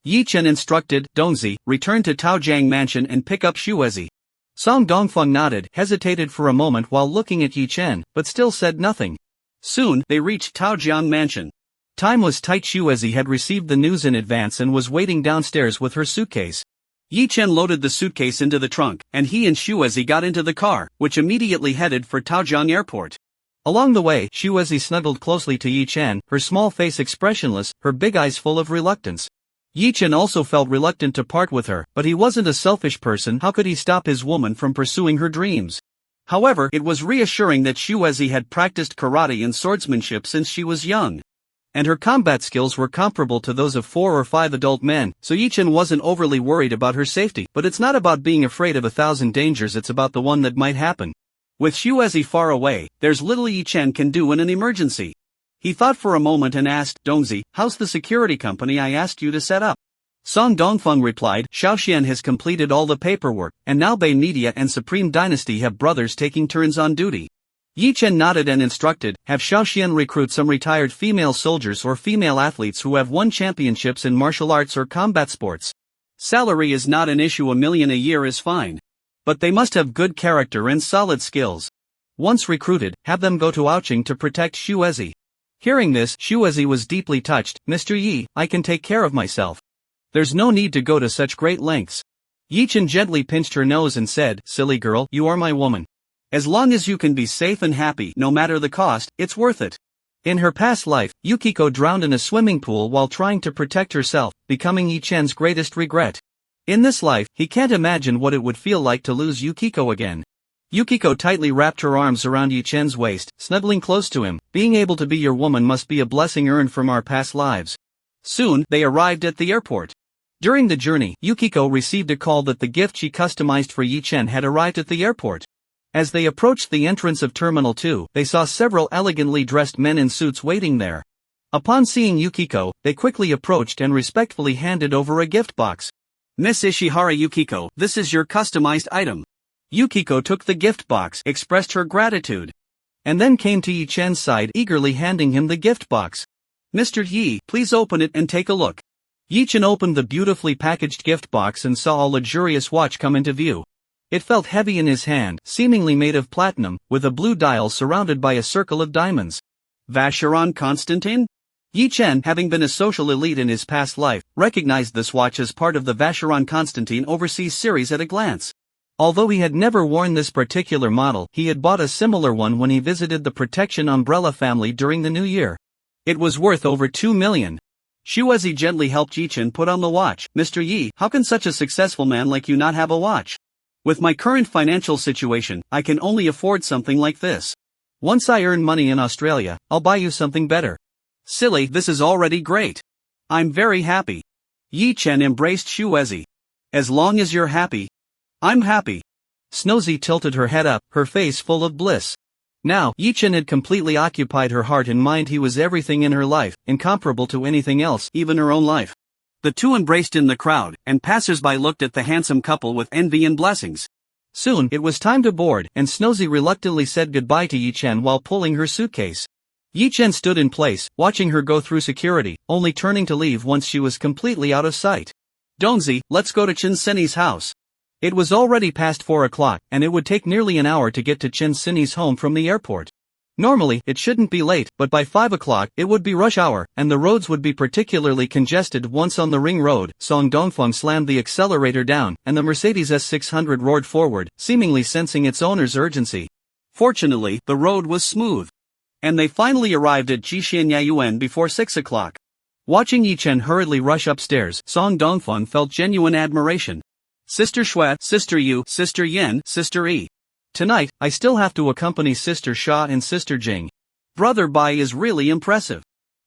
Yi Chen instructed Dongzi, return to Taojiang Mansion and pick up Xuezi. Song Dongfeng nodded, hesitated for a moment while looking at Yi Chen, but still said nothing. Soon, they reached Taojiang Mansion. Time was tight. Xuezi had received the news in advance and was waiting downstairs with her suitcase. Yi Chen loaded the suitcase into the trunk, and he and Xuezi got into the car, which immediately headed for Taojiang Airport. Along the way, Xuezi snuggled closely to Yi Chen, her small face expressionless, her big eyes full of reluctance. Yi Chen also felt reluctant to part with her, but he wasn't a selfish person. How could he stop his woman from pursuing her dreams? However, it was reassuring that Xuezi had practiced karate and swordsmanship since she was young. And her combat skills were comparable to those of 4 or 5 adult men, so Yi Chen wasn't overly worried about her safety. But it's not about being afraid of 1,000 dangers, it's about the one that might happen. With Xuezi far away, there's little Yi Chen can do in an emergency. He thought for a moment and asked, Dongzi, how's the security company I asked you to set up? Song Dongfeng replied, Xiaoxian has completed all the paperwork, and now Bei Media and Supreme Dynasty have brothers taking turns on duty. Yi Chen nodded and instructed, have Xiaoxian recruit some retired female soldiers or female athletes who have won championships in martial arts or combat sports. Salary is not an issue, $1 million a year is fine. But they must have good character and solid skills. Once recruited, have them go to Aoqing to protect Xuezi. Hearing this, Xuezi was deeply touched. Mr. Yi, I can take care of myself. There's no need to go to such great lengths. Yi Chen gently pinched her nose and said, silly girl, you are my woman. As long as you can be safe and happy, no matter the cost, it's worth it. In her past life, Yukiko drowned in a swimming pool while trying to protect herself, becoming Yi Chen's greatest regret. In this life, he can't imagine what it would feel like to lose Yukiko again. Yukiko tightly wrapped her arms around Yi Chen's waist, snuggling close to him. Being able to be your woman must be a blessing earned from our past lives. Soon, they arrived at the airport. During the journey, Yukiko received a call that the gift she customized for Yi Chen had arrived at the airport. As they approached the entrance of Terminal 2, they saw several elegantly dressed men in suits waiting there. Upon seeing Yukiko, they quickly approached and respectfully handed over a gift box. Miss Ishihara Yukiko, this is your customized item. Yukiko took the gift box, Expressed her gratitude. and then came to Yi Chen's side, eagerly handing him the gift box. Mr. Yi, please open it and take a look. Yi Chen opened the beautifully packaged gift box and saw a luxurious watch come into view. It felt heavy in his hand, seemingly made of platinum, with a blue dial surrounded by a circle of diamonds. Vacheron Constantine? Yi Chen, having been a social elite in his past life, recognized this watch as part of the Vacheron Constantine Overseas series at a glance. Although he had never worn this particular model, he had bought a similar one when he visited the Protection Umbrella family during the new year. It was worth over 2 million. Shuezi gently helped Yi Chen put on the watch. Mr. Yi, how can such a successful man like you not have a watch? With my current financial situation, I can only afford something like this. Once I earn money in Australia, I'll buy you something better. Silly, this is already great. I'm very happy. Yi Chen embraced Shuezi. As long as you're happy, I'm happy. Snozy tilted her head up, her face full of bliss. Now, Yi Chen had completely occupied her heart and mind. He was everything in her life, incomparable to anything else, even her own life. The two embraced in the crowd, and passers-by looked at the handsome couple with envy and blessings. Soon, it was time to board, and Snozy reluctantly said goodbye to Yi Chen while pulling her suitcase. Yi Chen stood in place, watching her go through security, only turning to leave once she was completely out of sight. Dongzi, let's go to Chen Sini's house. It was already past 4 o'clock, and it would take nearly an hour to get to Chen Sini's home from the airport. Normally, it shouldn't be late, but by 5 o'clock, it would be rush hour, and the roads would be particularly congested. Once on the ring road, Song Dongfeng slammed the accelerator down, and the Mercedes S600 roared forward, seemingly sensing its owner's urgency. Fortunately, the road was smooth. And they finally arrived at Jixianyayuan before 6 o'clock. Watching Yi Chen hurriedly rush upstairs, Song Dongfeng felt genuine admiration. Sister Shui, Sister Yu, Sister Yin, Sister Yi. Tonight, I still have to accompany Sister Sha and Sister Jing. Brother Bai is really impressive.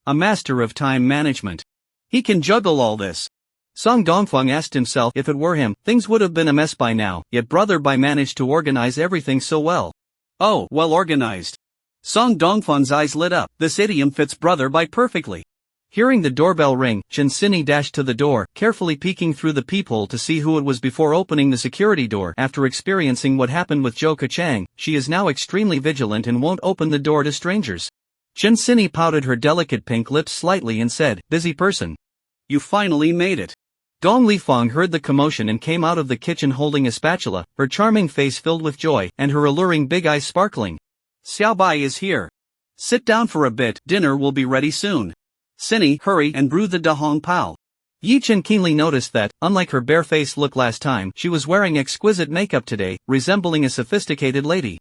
A master of time management. He can juggle all this. Song Dongfeng asked himself if it were him, things would have been a mess by now, yet Brother Bai managed to organize everything so well. Oh, well organized. Song Dongfeng's eyes lit up. This idiom fits Brother Bai perfectly. Hearing the doorbell ring, Chen Sini dashed to the door, carefully peeking through the peephole to see who it was before opening the security door. After experiencing what happened with Zhou Kachang, she is now extremely vigilant and won't open the door to strangers. Chen Sini pouted her delicate pink lips slightly and said, "Busy person. You finally made it." Gong Lifeng heard the commotion and came out of the kitchen holding a spatula, her charming face filled with joy, and her alluring big eyes sparkling. Xiao Bai is here. Sit down for a bit, dinner will be ready soon. Sini, hurry and brew the dahong pao. Yi Chen keenly noticed that, unlike her bare-faced look last time, she was wearing exquisite makeup today, resembling a sophisticated lady.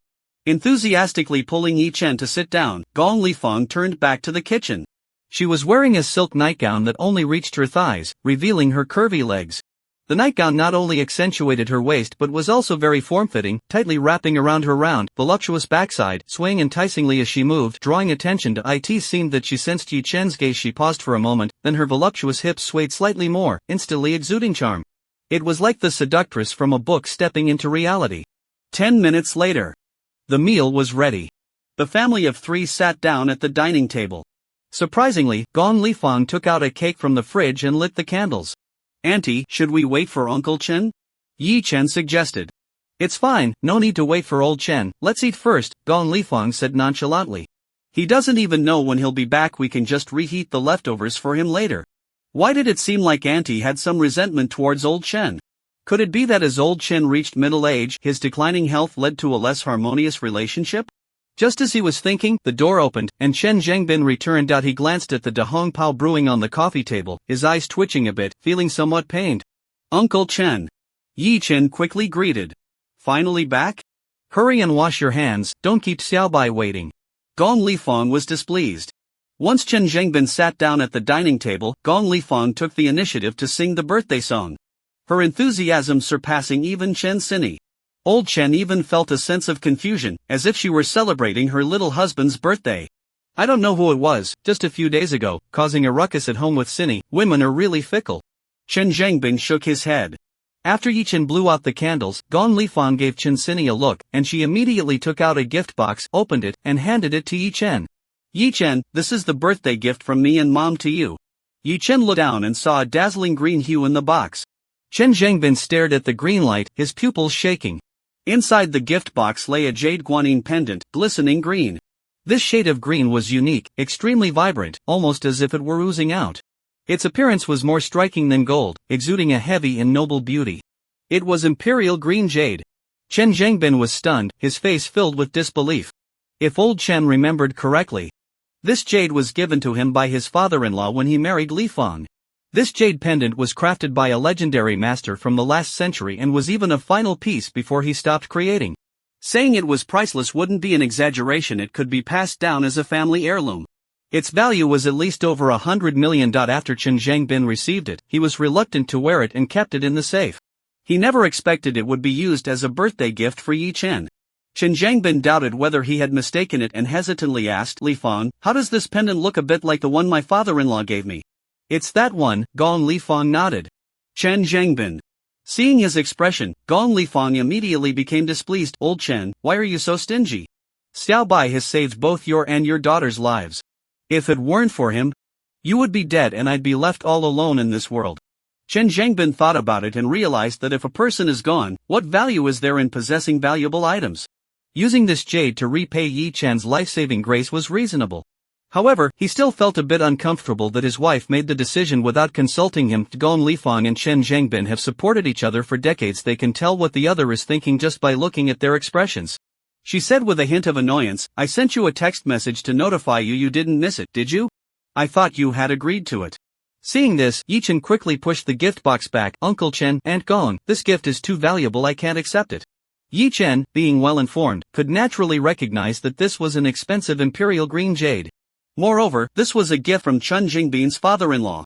Enthusiastically pulling Yi Chen to sit down, Gong Lifeng turned back to the kitchen. She was wearing a silk nightgown that only reached her thighs, revealing her curvy legs. The nightgown not only accentuated her waist but was also very form-fitting, tightly wrapping around her round, voluptuous backside, swaying enticingly as she moved, drawing attention to it. Seemed that she sensed Yi Chen's gaze. She paused for a moment, then her voluptuous hips swayed slightly more, instantly exuding charm. It was like the seductress from a book stepping into reality. 10 minutes later. The meal was ready. The family of 3 sat down at the dining table. Surprisingly, Gong Lifeng took out a cake from the fridge and lit the candles. Auntie, should we wait for Uncle Chen? Yi Chen suggested. It's fine, no need to wait for old Chen, let's eat first, Gong Lifeng said nonchalantly. He doesn't even know when he'll be back, we can just reheat the leftovers for him later. Why did it seem like Auntie had some resentment towards old Chen? Could it be that as old Chen reached middle age, his declining health led to a less harmonious relationship? Just as he was thinking, the door opened, and Chen Zhengbin returned. He glanced at the dahong pao brewing on the coffee table, his eyes twitching a bit, feeling somewhat pained. Uncle Chen. Yi Chen quickly greeted. Finally back? Hurry and wash your hands, don't keep Xiaobai waiting. Gong Lifeng was displeased. Once Chen Zhengbin sat down at the dining table, Gong Lifeng took the initiative to sing the birthday song. Her enthusiasm surpassing even Chen Sini. Old Chen even felt a sense of confusion, as if she were celebrating her little husband's birthday. I don't know who it was, just a few days ago, causing a ruckus at home with Sini. Women are really fickle. Chen Zhengbin shook his head. After Yi Chen blew out the candles, Gong Lifeng gave Chen Sini a look, and she immediately took out a gift box, opened it, and handed it to Yi Chen. Yi Chen, this is the birthday gift from me and mom to you. Yi Chen looked down and saw a dazzling green hue in the box. Chen Zhangbin stared at the green light, his pupils shaking. Inside the gift box lay a jade guanyin pendant, glistening green. This shade of green was unique, extremely vibrant, almost as if it were oozing out. Its appearance was more striking than gold, exuding a heavy and noble beauty. It was imperial green jade. Chen Zhangbin was stunned, his face filled with disbelief. If old Chen remembered correctly, this jade was given to him by his father-in-law when he married Li Fang. This jade pendant was crafted by a legendary master from the last century and was even a final piece before he stopped creating. Saying it was priceless wouldn't be an exaggeration. It could be passed down as a family heirloom. Its value was at least over 100 million. After Chen Zhangbin received it, he was reluctant to wear it and kept it in the safe. He never expected it would be used as a birthday gift for Yi Chen. Chen Zhangbin doubted whether he had mistaken it and hesitantly asked Li Fang, "How does this pendant look? A bit like the one my father-in-law gave me." "It's that one," Gong Li Fang nodded. Chen Zhangbin. Seeing his expression, Gong Li Fang immediately became displeased. "Old Chen, why are you so stingy? Xiao Bai has saved both your and your daughter's lives. If it weren't for him, you would be dead and I'd be left all alone in this world." Chen Zhangbin thought about it and realized that if a person is gone, what value is there in possessing valuable items? Using this jade to repay Yi Chen's life-saving grace was reasonable. However, he still felt a bit uncomfortable that his wife made the decision without consulting him. Gong Lifang and Chen Zhangbin have supported each other for decades. They can tell what the other is thinking just by looking at their expressions. She said with a hint of annoyance, "I sent you a text message to notify you. You didn't miss it, did you? I thought you had agreed to it." Seeing this, Yi Chen quickly pushed the gift box back. "Uncle Chen, Aunt Gong, this gift is too valuable. I can't accept it." Yi Chen, being well informed, could naturally recognize that this was an expensive imperial green jade. Moreover, this was a gift from Chen Jingbin's father-in-law.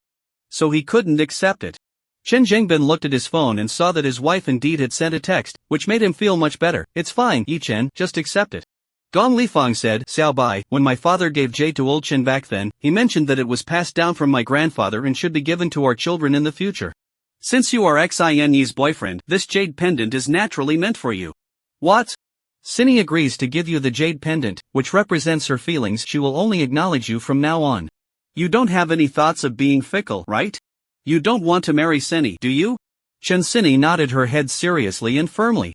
So he couldn't accept it. Chen Zhangbin looked at his phone and saw that his wife indeed had sent a text, which made him feel much better. "It's fine, Yi Chen, just accept it." Gong Lifang said, "Xiao Bai, when my father gave jade to old Chen back then, he mentioned that it was passed down from my grandfather and should be given to our children in the future. Since you are Xine's boyfriend, this jade pendant is naturally meant for you." "What?" "Cindy agrees to give you the jade pendant, which represents her feelings. She will only acknowledge you from now on." "You don't have any thoughts of being fickle, right? You don't want to marry Cindy, do you?" Chen Cindy nodded her head seriously and firmly.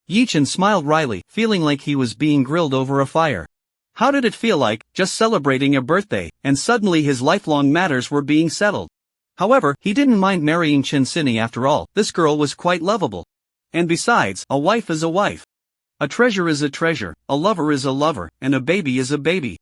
Yi Chen smiled wryly, feeling like he was being grilled over a fire. How did it feel like, just celebrating a birthday, and suddenly his lifelong matters were being settled? However, he didn't mind marrying Chen Cindy after all. This girl was quite lovable. And besides, a wife is a wife. A treasure is a treasure, a lover is a lover, and a baby is a baby.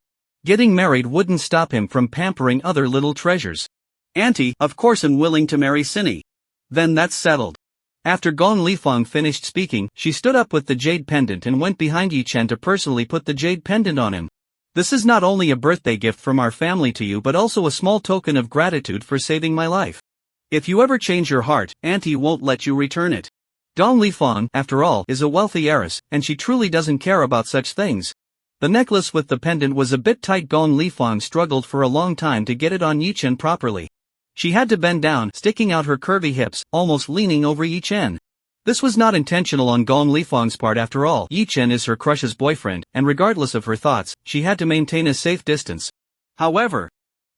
Getting married wouldn't stop him from pampering other little treasures. "Auntie, of course I'm willing to marry Cindy." "Then that's settled." After Gong Lifang finished speaking, she stood up with the jade pendant and went behind Yi Chen to personally put the jade pendant on him. "This is not only a birthday gift from our family to you but also a small token of gratitude for saving my life. If you ever change your heart, Auntie won't let you return it." Gong Lifang, after all, is a wealthy heiress, and she truly doesn't care about such things. The necklace with the pendant was a bit tight. Gong Lifang struggled for a long time to get it on Yi Chen properly. She had to bend down, sticking out her curvy hips, almost leaning over Yi Chen. This was not intentional on Gong Lifang's part. After all, Yi Chen is her crush's boyfriend, and regardless of her thoughts, she had to maintain a safe distance. However,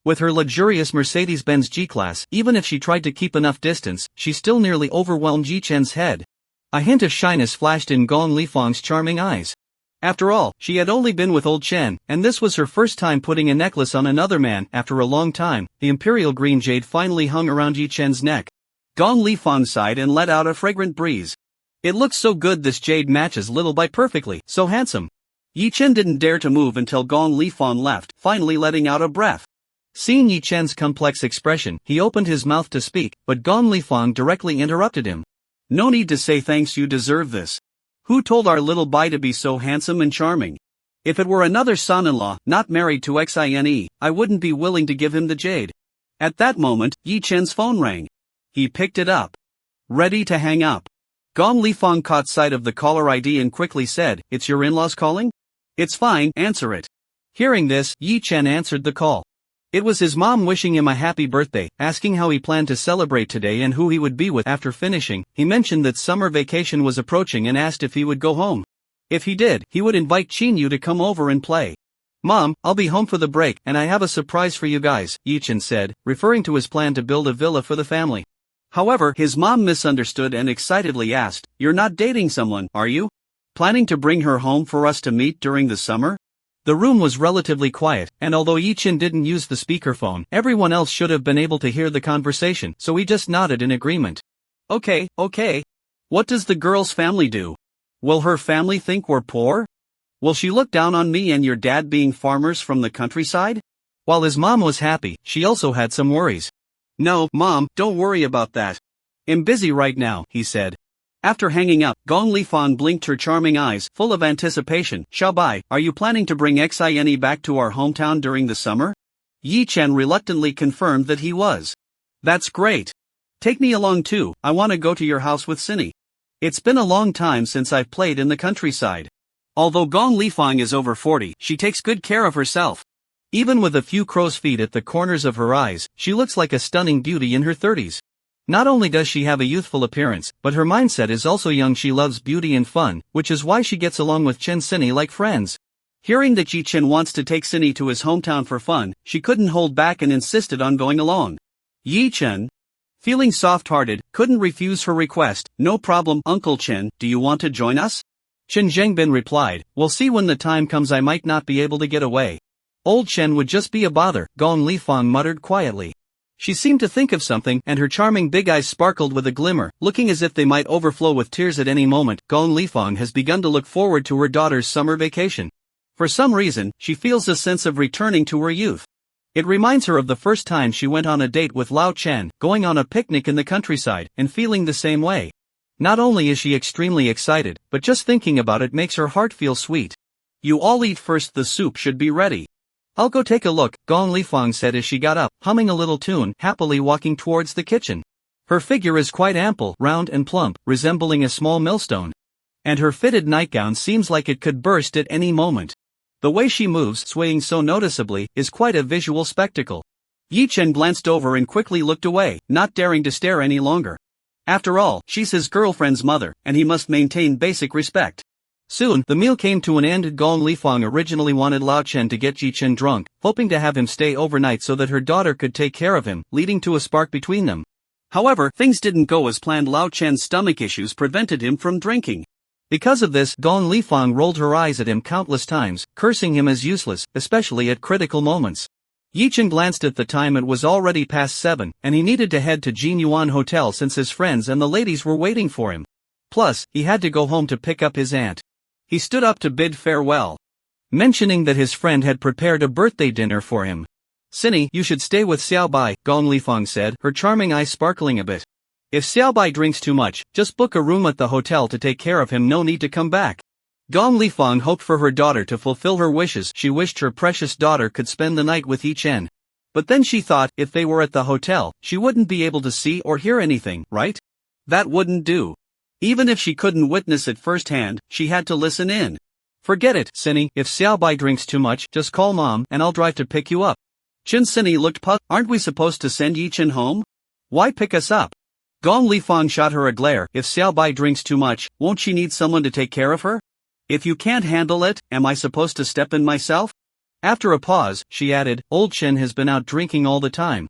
with her luxurious Mercedes-Benz G-Class, even if she tried to keep enough distance, she still nearly overwhelmed Yi Chen's head. A hint of shyness flashed in Gong Lifang's charming eyes. After all, she had only been with old Chen, and this was her first time putting a necklace on another man. After a long time, the imperial green jade finally hung around Yi Chen's neck. Gong Lifang sighed and let out a fragrant breeze. "It looks so good. This jade matches Little Bai perfectly, so handsome." Yi Chen didn't dare to move until Gong Lifang left, finally letting out a breath. Seeing Yi Chen's complex expression, he opened his mouth to speak, but Gong Lifang directly interrupted him. "No need to say thanks, you deserve this. Who told our little Bai to be so handsome and charming? If it were another son-in-law, not married to Xine, I wouldn't be willing to give him the jade." At that moment, Yi Chen's phone rang. He picked it up. Ready to hang up. Gong Lifang caught sight of the caller ID and quickly said, "It's your in-laws calling?" "It's fine, answer it." Hearing this, Yi Chen answered the call. It was his mom wishing him a happy birthday, asking how he planned to celebrate today and who he would be with. After finishing, he mentioned that summer vacation was approaching and asked if he would go home. If he did, he would invite Qin Yu to come over and play. Mom, I'll be home for the break and I have a surprise for you guys, Yi-chan said, referring to his plan to build a villa for the family. However, his mom misunderstood and excitedly asked, "You're not dating someone, are you? Planning to bring her home for us to meet during the summer?" The room was relatively quiet, and although Yi-chan didn't use the speakerphone, everyone else should have been able to hear the conversation, so he just nodded in agreement. Okay. What does the girl's family do? Will her family think we're poor? Will she look down on me and your dad being farmers from the countryside? While his mom was happy, she also had some worries. No, Mom, don't worry about that. I'm busy right now, he said. After hanging up, Gong Lifang blinked her charming eyes, full of anticipation. Xiaobai, are you planning to bring Xine back to our hometown during the summer? Yi-chan reluctantly confirmed that he was. That's great. Take me along too, I want to go to your house with Cindy. It's been a long time since I've played in the countryside. Although Gong Lifang is over 40, she takes good care of herself. Even with a few crow's feet at the corners of her eyes, she looks like a stunning beauty in her 30s. Not only does she have a youthful appearance, but her mindset is also young. She loves beauty and fun, which is why she gets along with Chen Cindy like friends. Hearing that Yi-chan wants to take Cindy to his hometown for fun, she couldn't hold back and insisted on going along. Yi-chan, feeling soft-hearted, couldn't refuse her request. No problem, Uncle Chen, do you want to join us? Chen Zhengbin replied, we'll see when the time comes. I might not be able to get away. Old Chen would just be a bother, Gong Lifang muttered quietly. She seemed to think of something, and her charming big eyes sparkled with a glimmer, looking as if they might overflow with tears at any moment. Gong Lifang has begun to look forward to her daughter's summer vacation. For some reason, she feels a sense of returning to her youth. It reminds her of the first time she went on a date with Lao Chen, going on a picnic in the countryside, and feeling the same way. Not only is she extremely excited, but just thinking about it makes her heart feel sweet. You all eat first, the soup should be ready. I'll go take a look, Gong Lifang said as she got up, humming a little tune, happily walking towards the kitchen. Her figure is quite ample, round and plump, resembling a small millstone. And her fitted nightgown seems like it could burst at any moment. The way she moves, swaying so noticeably, is quite a visual spectacle. Yi-chan glanced over and quickly looked away, not daring to stare any longer. After all, she's his girlfriend's mother, and he must maintain basic respect. Soon, the meal came to an end. Gong Lifang originally wanted Lao Chen to get Yi-chan drunk, hoping to have him stay overnight so that her daughter could take care of him, leading to a spark between them. However, things didn't go as planned. Lao Chen's stomach issues prevented him from drinking. Because of this, Gong Lifang rolled her eyes at him countless times, cursing him as useless, especially at critical moments. Yi-chan glanced at the time. It was already past 7, and he needed to head to Jinyuan Hotel since his friends and the ladies were waiting for him. Plus, he had to go home to pick up his aunt. He stood up to bid farewell, mentioning that his friend had prepared a birthday dinner for him. Cindy, you should stay with Xiaobai, Gong Lifang said, her charming eyes sparkling a bit. If Xiaobai drinks too much, just book a room at the hotel to take care of him. No need to come back. Gong Lifang hoped for her daughter to fulfill her wishes. She wished her precious daughter could spend the night with Yi-chan. But then she thought, if they were at the hotel, she wouldn't be able to see or hear anything, right? That wouldn't do. Even if she couldn't witness it firsthand, she had to listen in. Forget it, Cindy, if Xiaobai drinks too much, just call Mom and I'll drive to pick you up. Chen Cindy looked puzzled. Aren't we supposed to send Yi-chan home? Why pick us up? Gong Lifang shot her a glare. If Xiaobai drinks too much, won't she need someone to take care of her? If you can't handle it, am I supposed to step in myself? After a pause, she added, Old Chen has been out drinking all the time.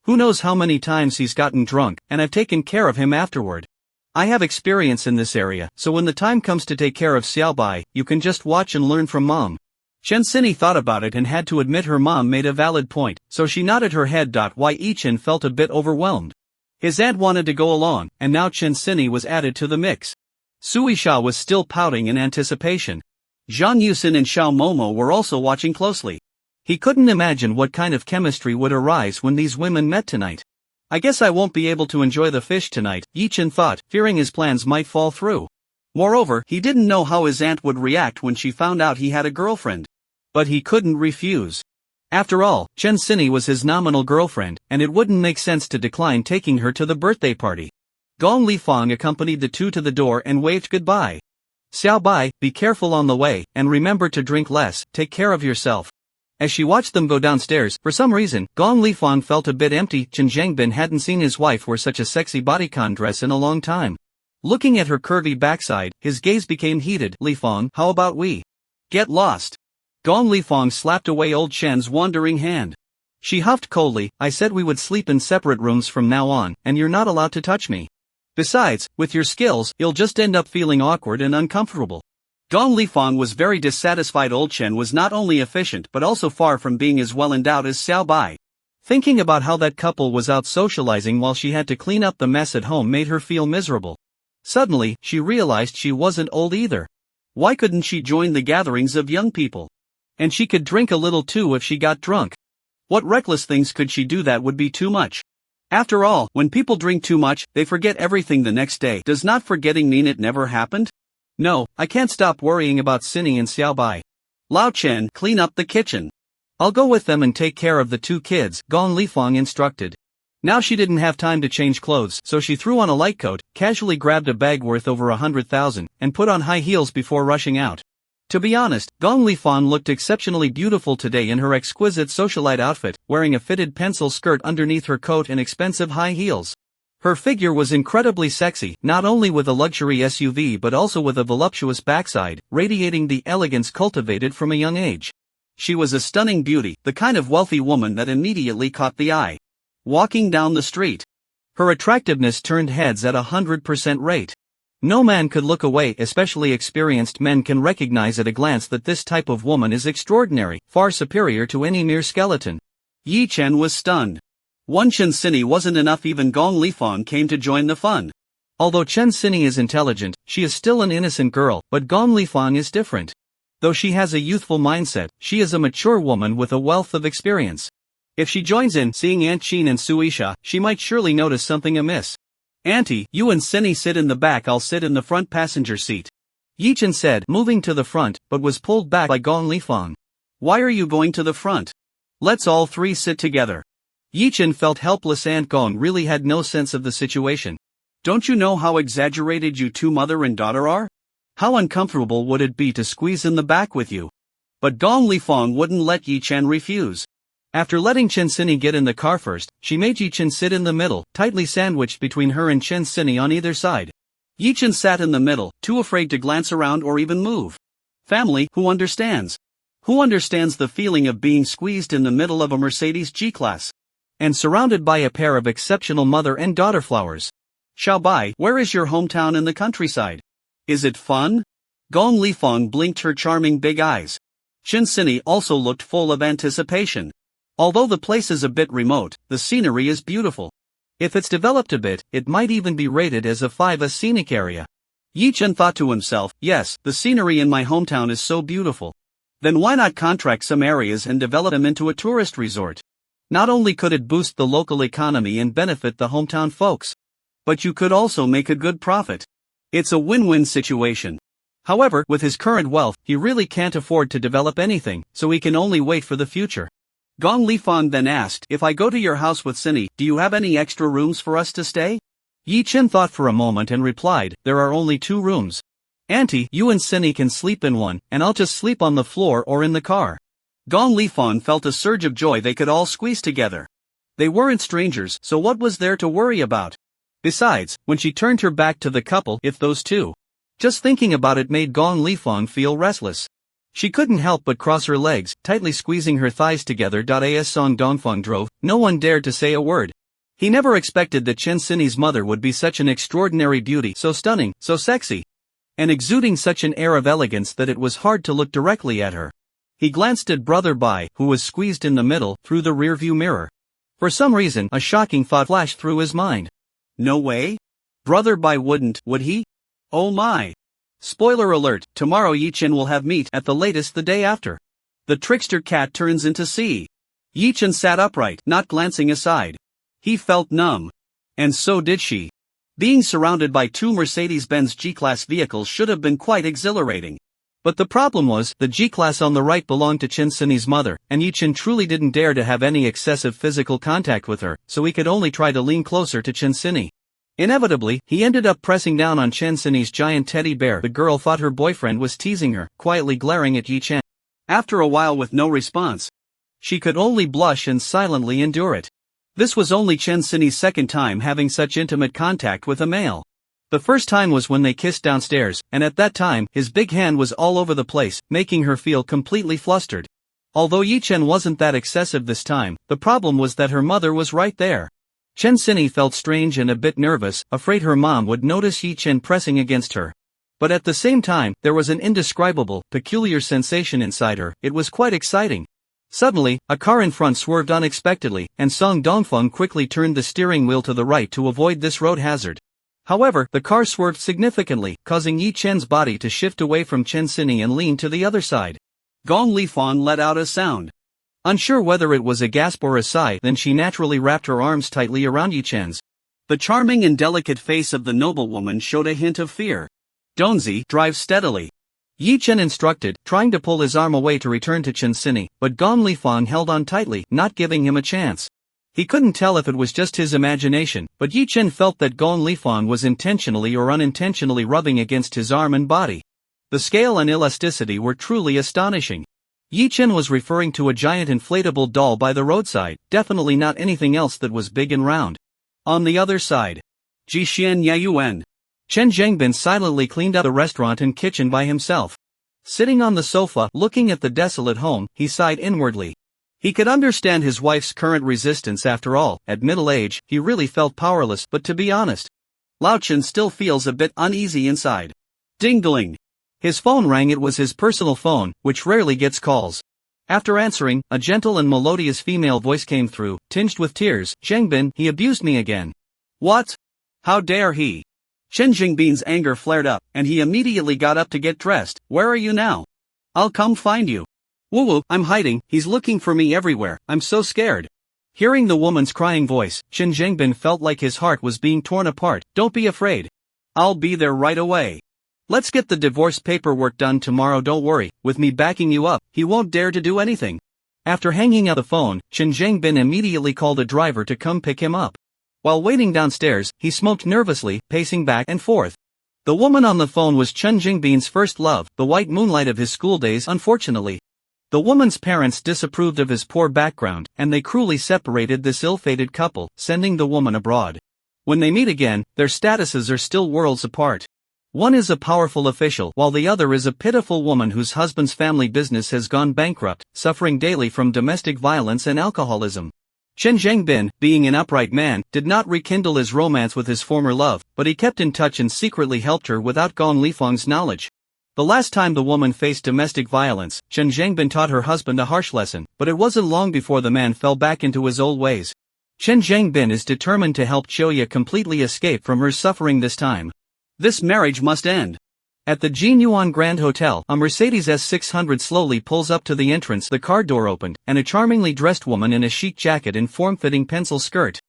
Who knows how many times he's gotten drunk, and I've taken care of him afterward. I have experience in this area, so when the time comes to take care of Xiaobai, you can just watch and learn from Mom. Chen Cindy thought about it and had to admit her mom made a valid point, so she nodded her head. Why Yi-chan felt a bit overwhelmed. His aunt wanted to go along, and now Chen Cindy was added to the mix. Sui Sha was still pouting in anticipation. Zhang Yusin and Xiao Momo were also watching closely. He couldn't imagine what kind of chemistry would arise when these women met tonight. I guess I won't be able to enjoy the fish tonight, Yi-chan thought, fearing his plans might fall through. Moreover, he didn't know how his aunt would react when she found out he had a girlfriend. But he couldn't refuse. After all, Chen Cindy was his nominal girlfriend, and it wouldn't make sense to decline taking her to the birthday party. Gong Lifang accompanied the two to the door and waved goodbye. Xiaobai, be careful on the way, and remember to drink less. Take care of yourself. As she watched them go downstairs, for some reason, Gong Lifang felt a bit empty. Chen Zhengbin hadn't seen his wife wear such a sexy bodycon dress in a long time. Looking at her curvy backside, his gaze became heated. Lifang, how about we get lost? Gong Lifeng slapped away old Chen's wandering hand. She huffed coldly, I said we would sleep in separate rooms from now on, and you're not allowed to touch me. Besides, with your skills, you'll just end up feeling awkward and uncomfortable. Gong Lifeng was very dissatisfied. Old Chen was not only efficient but also far from being as well endowed as Xiao Bai. Thinking about how that couple was out socializing while she had to clean up the mess at home made her feel miserable. Suddenly, she realized she wasn't old either. Why couldn't she join the gatherings of young people? And she could drink a little too if she got drunk. What reckless things could she do that would be too much? After all, when people drink too much, they forget everything the next day. Does not forgetting mean it never happened? No, I can't stop worrying about Cindy and Xiao Bai. Lao Chen, clean up the kitchen. I'll go with them and take care of the two kids, Gong Lifeng instructed. Now she didn't have time to change clothes, so she threw on a light coat, casually grabbed a bag worth over 100,000, and put on high heels before rushing out. To be honest, Gong Lifeng looked exceptionally beautiful today in her exquisite socialite outfit, wearing a fitted pencil skirt underneath her coat and expensive high heels. Her figure was incredibly sexy, not only with a luxury SUV but also with a voluptuous backside, radiating the elegance cultivated from a young age. She was a stunning beauty, the kind of wealthy woman that immediately caught the eye. Walking down the street, her attractiveness turned heads at 100% rate. No man could look away. Especially experienced men can recognize at a glance that this type of woman is extraordinary, far superior to any mere skeleton. Yi Chen was stunned. One Chen Sini wasn't enough. Even Gong Lifeng came to join the fun. Although Chen Sini is intelligent, she is still an innocent girl, but Gong Lifeng is different. Though she has a youthful mindset, she is a mature woman with a wealth of experience. If she joins in, seeing Aunt Qin and Suisha, she might surely notice something amiss. Auntie, you and Cindy sit in the back, I'll sit in the front passenger seat. Yi Chen said, moving to the front, but was pulled back by Gong Lifeng. Why are you going to the front? Let's all three sit together. Yi Chen felt helpless. Aunt Gong really had no sense of the situation. Don't you know how exaggerated you two mother and daughter are? How uncomfortable would it be to squeeze in the back with you? But Gong Lifeng wouldn't let Yi Chen refuse. After letting Chen Sini get in the car first, she made Yi Chen sit in the middle, tightly sandwiched between her and Chen Sini on either side. Yi Chen sat in the middle, too afraid to glance around or even move. Family, who understands? Who understands the feeling of being squeezed in the middle of a Mercedes G-Class? And surrounded by a pair of exceptional mother and daughter flowers. Xiao Bai, where is your hometown in the countryside? Is it fun? Gong Lifeng blinked her charming big eyes. Chen Sini also looked full of anticipation. Although the place is a bit remote, the scenery is beautiful. If it's developed a bit, it might even be rated as a 5 scenic area. Yi Chen thought to himself, yes, the scenery in my hometown is so beautiful. Then why not contract some areas and develop them into a tourist resort? Not only could it boost the local economy and benefit the hometown folks, but you could also make a good profit. It's a win-win situation. However, with his current wealth, he really can't afford to develop anything, so he can only wait for the future. Gong Lifeng then asked, if I go to your house with Cindy, do you have any extra rooms for us to stay? Yi Chen thought for a moment and replied, there are only 2 rooms. Auntie, you and Cindy can sleep in one, and I'll just sleep on the floor or in the car. Gong Lifeng felt a surge of joy. They could all squeeze together. They weren't strangers, so what was there to worry about? Besides, when she turned her back to the couple, if those two. Just thinking about it made Gong Lifeng feel restless. She couldn't help but cross her legs, tightly squeezing her thighs together. As Song Dongfeng drove, no one dared to say a word. He never expected that Chen Sini's mother would be such an extraordinary beauty, so stunning, so sexy, and exuding such an air of elegance that it was hard to look directly at her. He glanced at Brother Bai, who was squeezed in the middle, through the rearview mirror. For some reason, a shocking thought flashed through his mind. No way? Brother Bai wouldn't, would he? Oh my! Spoiler alert, tomorrow Yi Chen will have meat, at the latest the day after. The trickster cat turns into sea. Yi Chen sat upright, not glancing aside. He felt numb. And so did she. Being surrounded by 2 Mercedes-Benz G-Class vehicles should have been quite exhilarating. But the problem was, the G-Class on the right belonged to Chen Sini's mother, and Yi Chen truly didn't dare to have any excessive physical contact with her, so he could only try to lean closer to Chen Sini. Inevitably, he ended up pressing down on Chen Sini's giant teddy bear. The girl thought her boyfriend was teasing her, quietly glaring at Yi Chen. After a while with no response, she could only blush and silently endure it. This was only Chen Sini's second time having such intimate contact with a male. The first time was when they kissed downstairs, and at that time, his big hand was all over the place, making her feel completely flustered. Although Yi-chen wasn't that excessive this time, the problem was that her mother was right there. Chen Sinny felt strange and a bit nervous, afraid her mom would notice Yi-chen pressing against her. But at the same time, there was an indescribable, peculiar sensation inside her. It was quite exciting. Suddenly, a car in front swerved unexpectedly, and Song Dongfeng quickly turned the steering wheel to the right to avoid this road hazard. However, the car swerved significantly, causing Yi-chen's body to shift away from Chen Sinny and lean to the other side. Gong Lifan let out a sound. Unsure whether it was a gasp or a sigh, then she naturally wrapped her arms tightly around Yi-chen's. The charming and delicate face of the noblewoman showed a hint of fear. Donzi, drive steadily. Yi-chen instructed, trying to pull his arm away to return to Chen Sinny, but Gong Lifan held on tightly, not giving him a chance. He couldn't tell if it was just his imagination, but Yi-chen felt that Gong Lifan was intentionally or unintentionally rubbing against his arm and body. The scale and elasticity were truly astonishing. Yi-chen was referring to a giant inflatable doll by the roadside, definitely not anything else that was big and round. On the other side, Jixian Yayuan. Chen Zhengbin silently cleaned up the restaurant and kitchen by himself. Sitting on the sofa, looking at the desolate home, he sighed inwardly. He could understand his wife's current resistance after all. At middle age, he really felt powerless, but to be honest, Lao Chen still feels a bit uneasy inside. Ding-dling. His phone rang. It was his personal phone, which rarely gets calls. After answering, a gentle and melodious female voice came through, tinged with tears. Zhengbin, he abused me again. What? How dare he? Chen Zhengbin's anger flared up, and he immediately got up to get dressed. Where are you now? I'll come find you. Woo-woo, I'm hiding. He's looking for me everywhere. I'm so scared. Hearing the woman's crying voice, Chen Zhengbin felt like his heart was being torn apart. Don't be afraid. I'll be there right away. Let's get the divorce paperwork done tomorrow. Don't worry, with me backing you up, he won't dare to do anything. After hanging up the phone, Chen Zhengbin immediately called a driver to come pick him up. While waiting downstairs, he smoked nervously, pacing back and forth. The woman on the phone was Chen Zhengbin's first love, the white moonlight of his school days. Unfortunately, the woman's parents disapproved of his poor background, and they cruelly separated this ill-fated couple, sending the woman abroad. When they meet again, their statuses are still worlds apart. One is a powerful official, while the other is a pitiful woman whose husband's family business has gone bankrupt, suffering daily from domestic violence and alcoholism. Chen Zhengbin, being an upright man, did not rekindle his romance with his former love, but he kept in touch and secretly helped her without Gong Lifang's knowledge. The last time the woman faced domestic violence, Chen Zhengbin taught her husband a harsh lesson, but it wasn't long before the man fell back into his old ways. Chen Zhengbin is determined to help Choya completely escape from her suffering this time. This marriage must end. At the Jinyuan Grand Hotel, a Mercedes S600 slowly pulls up to the entrance. The car door opened, and a charmingly dressed woman in a chic jacket and form-fitting pencil skirt,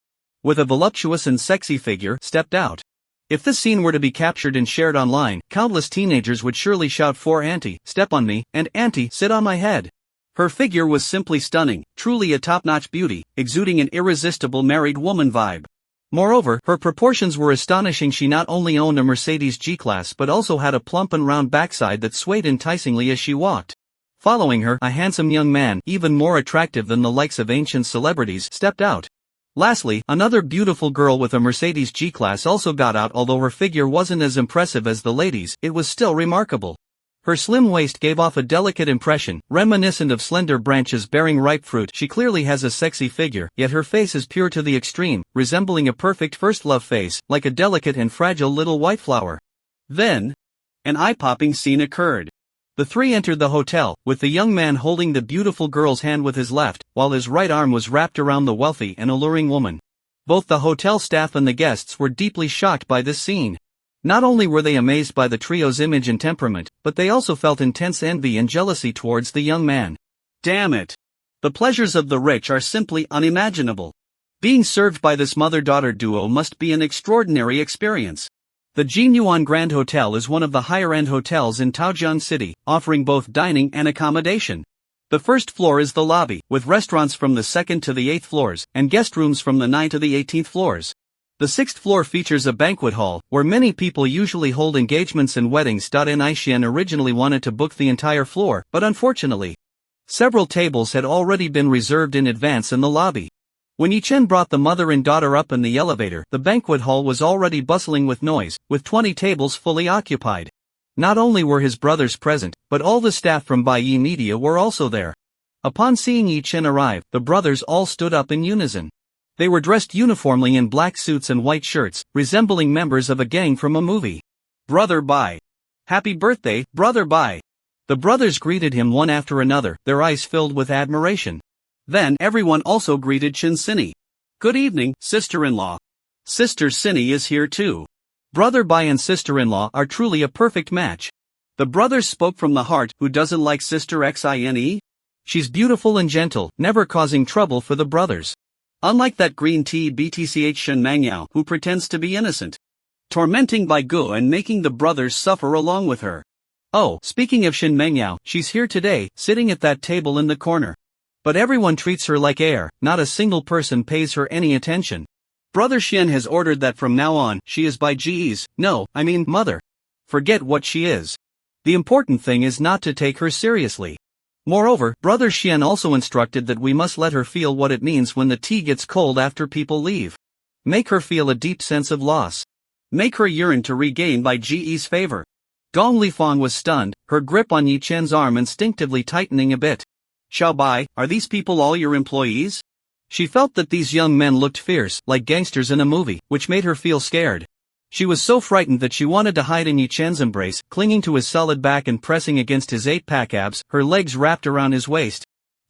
with a voluptuous and sexy figure, stepped out. If this scene were to be captured and shared online, countless teenagers would surely shout for Auntie, step on me, and Auntie, sit on my head. Her figure was simply stunning, truly a top-notch beauty, exuding an irresistible married woman vibe. Moreover, her proportions were astonishing. She not only owned a Mercedes G-Class but also had a plump and round backside that swayed enticingly as she walked. Following her, a handsome young man, even more attractive than the likes of ancient celebrities, stepped out. Lastly, another beautiful girl with a Mercedes G-Class also got out. Although her figure wasn't as impressive as the ladies, it was still remarkable. Her slim waist gave off a delicate impression, reminiscent of slender branches bearing ripe fruit. She clearly has a sexy figure, yet her face is pure to the extreme, resembling a perfect first love face, like a delicate and fragile little white flower. Then, an eye-popping scene occurred. The three entered the hotel, with the young man holding the beautiful girl's hand with his left, while his right arm was wrapped around the wealthy and alluring woman. Both the hotel staff and the guests were deeply shocked by this scene. Not only were they amazed by the trio's image and temperament, but they also felt intense envy and jealousy towards the young man. Damn it! The pleasures of the rich are simply unimaginable. Being served by this mother-daughter duo must be an extraordinary experience. The Jinyuan Grand Hotel is one of the higher-end hotels in Taojian City, offering both dining and accommodation. The first floor is the lobby, with restaurants from the 2nd to the 8th floors, and guest rooms from the 9th to the 18th floors. The 6th floor features a banquet hall, where many people usually hold engagements and weddings. Naishian originally wanted to book the entire floor, but unfortunately, several tables had already been reserved in advance in the lobby. When Yi-chen brought the mother and daughter up in the elevator, the banquet hall was already bustling with noise, with 20 tables fully occupied. Not only were his brothers present, but all the staff from Baiyi Media were also there. Upon seeing Yi-chen arrive, the brothers all stood up in unison. They were dressed uniformly in black suits and white shirts, resembling members of a gang from a movie. Brother Bai. Happy birthday, Brother Bai. The brothers greeted him one after another, their eyes filled with admiration. Then everyone also greeted Chin Cinny. Good evening, sister-in-law. Sister Cinny is here too. Brother Bai and sister-in-law are truly a perfect match. The brothers spoke from the heart. Who doesn't like Sister Xine? She's beautiful and gentle, never causing trouble for the brothers. Unlike that green tea BTCH Shen Mangyao who pretends to be innocent. Tormenting Bai Gu and making the brothers suffer along with her. Oh, speaking of Shen Mengyao, she's here today, sitting at that table in the corner. But everyone treats her like air, not a single person pays her any attention. Brother Shen has ordered that from now on, she is Bai Ji's, mother. Forget what she is. The important thing is not to take her seriously. Moreover, Brother Xian also instructed that we must let her feel what it means when the tea gets cold after people leave. Make her feel a deep sense of loss. Make her yearn to regain Bai Ji's favor. Gong Lifang was stunned, her grip on Yi Chen's arm instinctively tightening a bit. Xiao Bai, are these people all your employees? She felt that these young men looked fierce, like gangsters in a movie, which made her feel scared. She was so frightened that she wanted to hide in Yi Chen's embrace, clinging to his solid back and pressing against his 8-pack abs, her legs wrapped around his waist.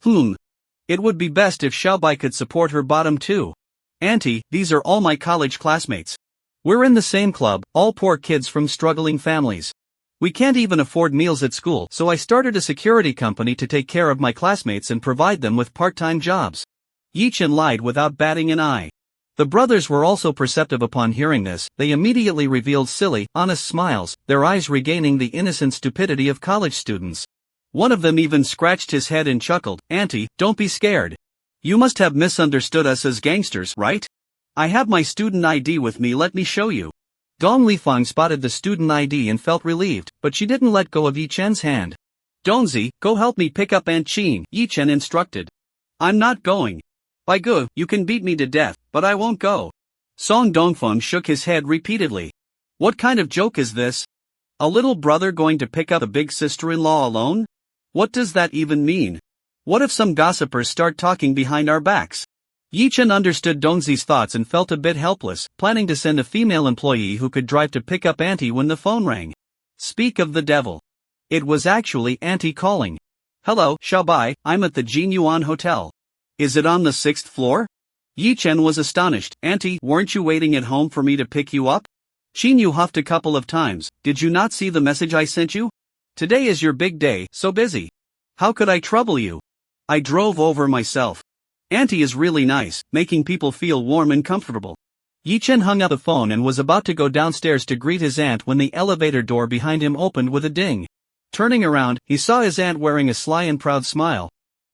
It would be best if Xiao Bai could support her bottom too. Auntie, these are all my college classmates. We're in the same club, all poor kids from struggling families. We can't even afford meals at school, so I started a security company to take care of my classmates and provide them with part-time jobs. Yi Chen lied without batting an eye. The brothers were also perceptive upon hearing this. They immediately revealed silly, honest smiles, their eyes regaining the innocent stupidity of college students. One of them even scratched his head and chuckled. Auntie, don't be scared. You must have misunderstood us as gangsters, right? I have my student ID with me, let me show you. Gong Lifang spotted the student ID and felt relieved, but she didn't let go of Yi Chen's hand. Donzi, go help me pick up Aunt Qin, Yi Chen instructed. I'm not going. Bai Gu, you can beat me to death, but I won't go. Song Dongfeng shook his head repeatedly. What kind of joke is this? A little brother going to pick up a big sister-in-law alone? What does that even mean? What if some gossipers start talking behind our backs? Yi Chen understood Donzi's thoughts and felt a bit helpless, planning to send a female employee who could drive to pick up Auntie when the phone rang. Speak of the devil. It was actually Auntie calling. Hello, Xiao Bai, I'm at the Jin Yuan Hotel. Is it on the 6th floor? Yi Chen was astonished. Auntie, weren't you waiting at home for me to pick you up? Qin, you huffed a couple of times. Did you not see the message I sent you? Today is your big day, so busy. How could I trouble you? I drove over myself. Auntie is really nice, making people feel warm and comfortable. Yi Chen hung up the phone and was about to go downstairs to greet his aunt when the elevator door behind him opened with a ding. Turning around, he saw his aunt wearing a sly and proud smile,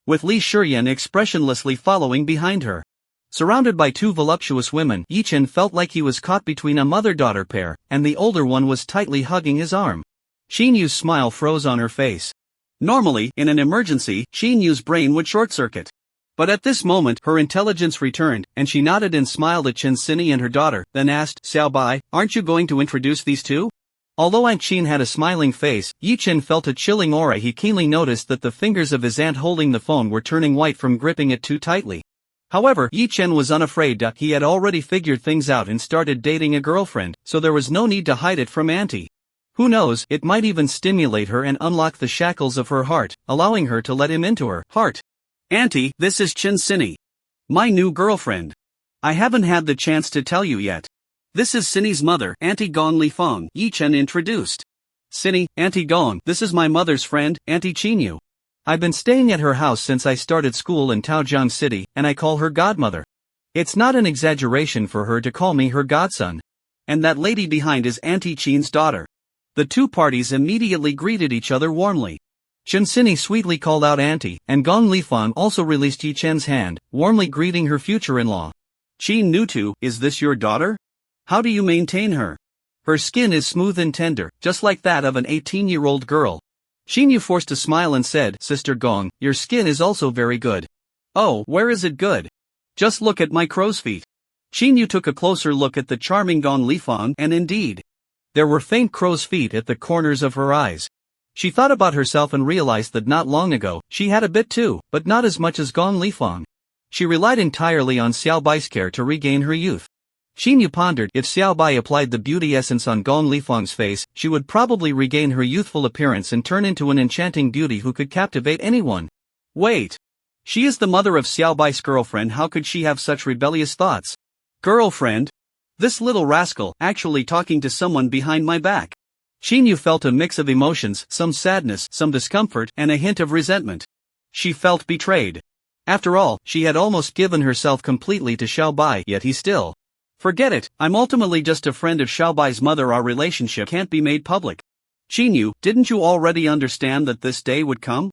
with Li Shiyan expressionlessly following behind her. Surrounded by two voluptuous women, Yi Chen felt like he was caught between a mother-daughter pair, and the older one was tightly hugging his arm. Xin Yu's smile froze on her face. Normally, in an emergency, Xin Yu's brain would short-circuit. But at this moment, her intelligence returned, and she nodded and smiled at Chen Cinny and her daughter, then asked, Xiao Bai, aren't you going to introduce these two? Although Aunt Qin had a smiling face, Yi Chen felt a chilling aura. He keenly noticed that the fingers of his aunt holding the phone were turning white from gripping it too tightly. However, Yi Chen was unafraid. He had already figured things out and started dating a girlfriend, so there was no need to hide it from Auntie. Who knows, it might even stimulate her and unlock the shackles of her heart, allowing her to let him into her heart. Auntie, this is Chen Cinny. My new girlfriend. I haven't had the chance to tell you yet. This is Cinny's mother, Auntie Gong Lifang, Yi Chen introduced. Cinny, Auntie Gong, this is my mother's friend, Auntie Qinyu. I've been staying at her house since I started school in Taojiang City, and I call her godmother. It's not an exaggeration for her to call me her godson. And that lady behind is Auntie Qin's daughter. The two parties immediately greeted each other warmly. Chen Cinny sweetly called out Auntie, and Gong Lifang also released Yi Chen's hand, warmly greeting her future-in-law. Qin Nutu, is this your daughter? How do you maintain her? Her skin is smooth and tender, just like that of an 18-year-old girl. Xinyu forced a smile and said, Sister Gong, your skin is also very good. Oh, where is it good? Just look at my crow's feet. Shin Yu took a closer look at the charming Gong Lifang, and indeed, there were faint crow's feet at the corners of her eyes. She thought about herself and realized that not long ago, she had a bit too, but not as much as Gong Lifang. She relied entirely on Xiao Bai's care to regain her youth. Shin Yu pondered, if Xiao Bai applied the beauty essence on Gong Lifang's face, she would probably regain her youthful appearance and turn into an enchanting beauty who could captivate anyone. Wait. She is the mother of Xiao Bai's girlfriend, how could she have such rebellious thoughts? Girlfriend? This little rascal, actually talking to someone behind my back. Shin Yu felt a mix of emotions, some sadness, some discomfort, and a hint of resentment. She felt betrayed. After all, she had almost given herself completely to Xiao Bai, yet he still. Forget it, I'm ultimately just a friend of Xiao Bai's mother, our relationship can't be made public. Shin Yu, didn't you already understand that this day would come?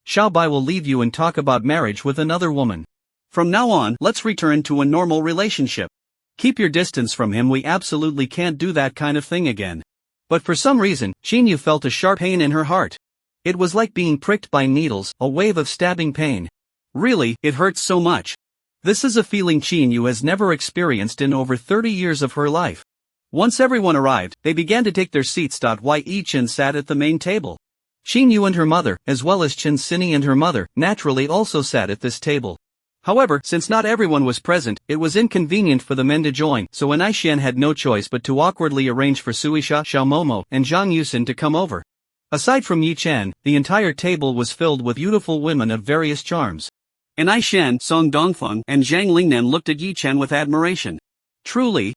Xiao Bai will leave you and talk about marriage with another woman. From now on, let's return to a normal relationship. Keep your distance from him, we absolutely can't do that kind of thing again. But for some reason, Shin Yu felt a sharp pain in her heart. It was like being pricked by needles, a wave of stabbing pain. Really, it hurts so much. This is a feeling Shin Yu has never experienced in over 30 years of her life. Once everyone arrived, they began to take their seats. Yi Chen sat at the main table. Shin Yu and her mother, as well as Chen Sini and her mother, naturally also sat at this table. However, since not everyone was present, it was inconvenient for the men to join, so An Aishan had no choice but to awkwardly arrange for Suisha, Xiaomomo, and Zhang Yusin to come over. Aside from Yi Chen, the entire table was filled with beautiful women of various charms. An Aishan, Song Dongfeng, and Zhang Lingnan looked at Yi Chen with admiration. Truly,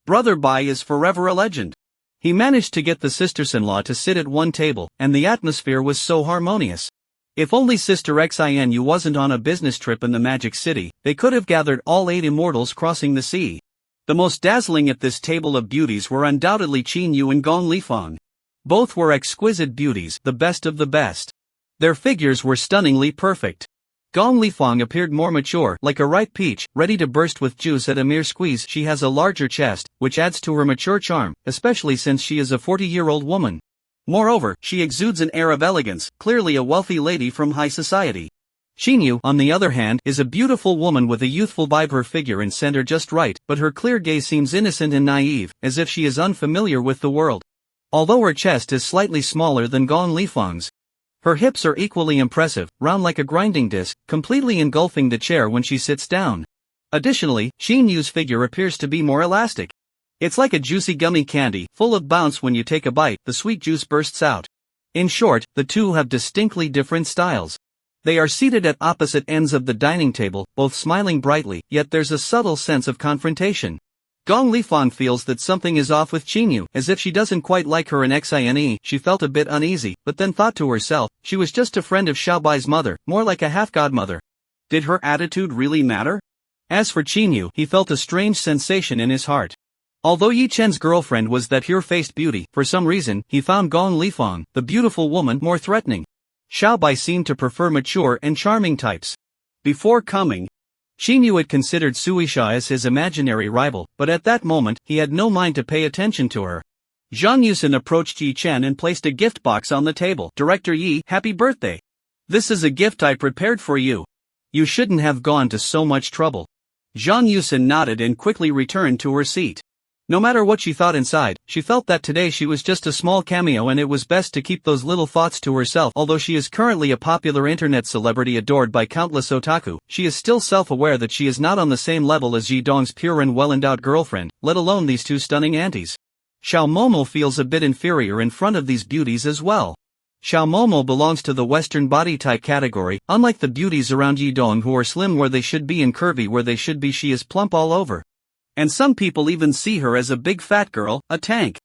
Brother Bai is forever a legend. He managed to get the sisters-in-law to sit at one table, and the atmosphere was so harmonious. If only Sister Xinu wasn't on a business trip in the Magic City, they could have gathered all 8 immortals crossing the sea. The most dazzling at this table of beauties were undoubtedly Shin Yu and Gong Lifang. Both were exquisite beauties, the best of the best. Their figures were stunningly perfect. Gong Lifang appeared more mature, like a ripe peach, ready to burst with juice at a mere squeeze. She has a larger chest, which adds to her mature charm, especially since she is a 40-year-old woman. Moreover, she exudes an air of elegance, clearly a wealthy lady from high society. Shin Yu, on the other hand, is a beautiful woman with a youthful vibe. Her figure and scent are just right, but her clear gaze seems innocent and naive, as if she is unfamiliar with the world. Although her chest is slightly smaller than Gong Lifang's, her hips are equally impressive, round like a grinding disc, completely engulfing the chair when she sits down. Additionally, Shin Yu's figure appears to be more elastic. It's like a juicy gummy candy, full of bounce. When you take a bite, the sweet juice bursts out. In short, the two have distinctly different styles. They are seated at opposite ends of the dining table, both smiling brightly, yet there's a subtle sense of confrontation. Gong Lifang feels that something is off with Shin Yu, as if she doesn't quite like her. In Xine, she felt a bit uneasy, but then thought to herself, she was just a friend of Xiao Bai's mother, more like a half-godmother. Did her attitude really matter? As for Shin Yu, he felt a strange sensation in his heart. Although Yi Chen's girlfriend was that pure-faced beauty, for some reason, he found Gong Lifang, the beautiful woman, more threatening. Xiao Bai seemed to prefer mature and charming types. Before coming, Shin Yu had considered Suisha as his imaginary rival, but at that moment, he had no mind to pay attention to her. Zhang Yusin approached Yi Chen and placed a gift box on the table. Director Yi, happy birthday. This is a gift I prepared for you. You shouldn't have gone to so much trouble. Zhang Yusin nodded and quickly returned to her seat. No matter what she thought inside, she felt that today she was just a small cameo and it was best to keep those little thoughts to herself. Although she is currently a popular internet celebrity adored by countless otaku, she is still self-aware that she is not on the same level as Ji Dong's pure and well-endowed girlfriend, let alone these two stunning aunties. Xiao Momo feels a bit inferior in front of these beauties as well. Xiao Momo belongs to the Western body type category, unlike the beauties around Ji Dong who are slim where they should be and curvy where they should be. She is plump all over. And some people even see her as a big fat girl, a tank.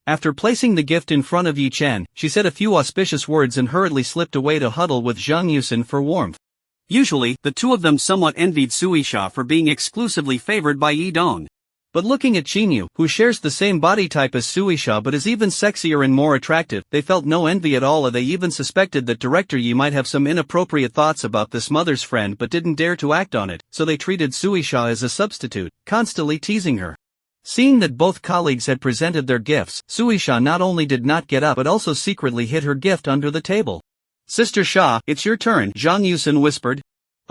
After placing the gift in front of Yi Chen, she said a few auspicious words and hurriedly slipped away to huddle with Zhang Yusin for warmth. Usually, the two of them somewhat envied Suisha for being exclusively favored by Yi Dong. But looking at Shin Yu, who shares the same body type as Suisha but is even sexier and more attractive, they felt no envy at all, or they even suspected that Director Yi might have some inappropriate thoughts about this mother's friend but didn't dare to act on it, so they treated Suisha as a substitute, constantly teasing her. Seeing that both colleagues had presented their gifts, Suisha not only did not get up but also secretly hid her gift under the table. Sister Sha, it's your turn, Zhang Yusin whispered.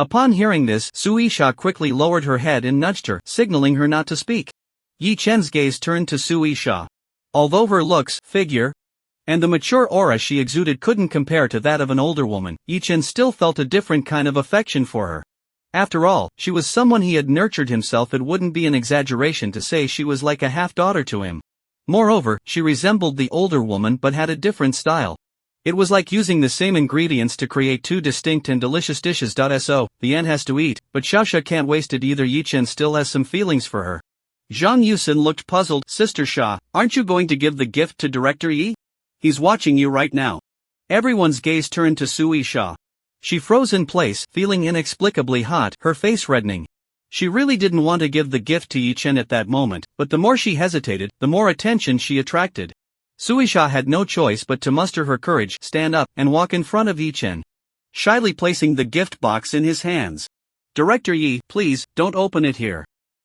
Upon hearing this, Suisha quickly lowered her head and nudged her, signaling her not to speak. Yi Chen's gaze turned to Suisha. Although her looks, figure, and the mature aura she exuded couldn't compare to that of an older woman, Yi Chen still felt a different kind of affection for her. After all, she was someone he had nurtured himself. It wouldn't be an exaggeration to say she was like a half-daughter to him. Moreover, she resembled the older woman but had a different style. It was like using the same ingredients to create two distinct and delicious dishes. So, the ant has to eat, but Xiaoxia can't waste it either. Yi Chen still has some feelings for her. Zhang Yusin looked puzzled. Sister Xia, aren't you going to give the gift to Director Yi? He's watching you right now. Everyone's gaze turned to Suisha. She froze in place, feeling inexplicably hot, her face reddening. She really didn't want to give the gift to Yi Chen at that moment, but the more she hesitated, the more attention she attracted. Suisha had no choice but to muster her courage, stand up, and walk in front of Yi Chen, shyly placing the gift box in his hands. Director Yi, please, don't open it here,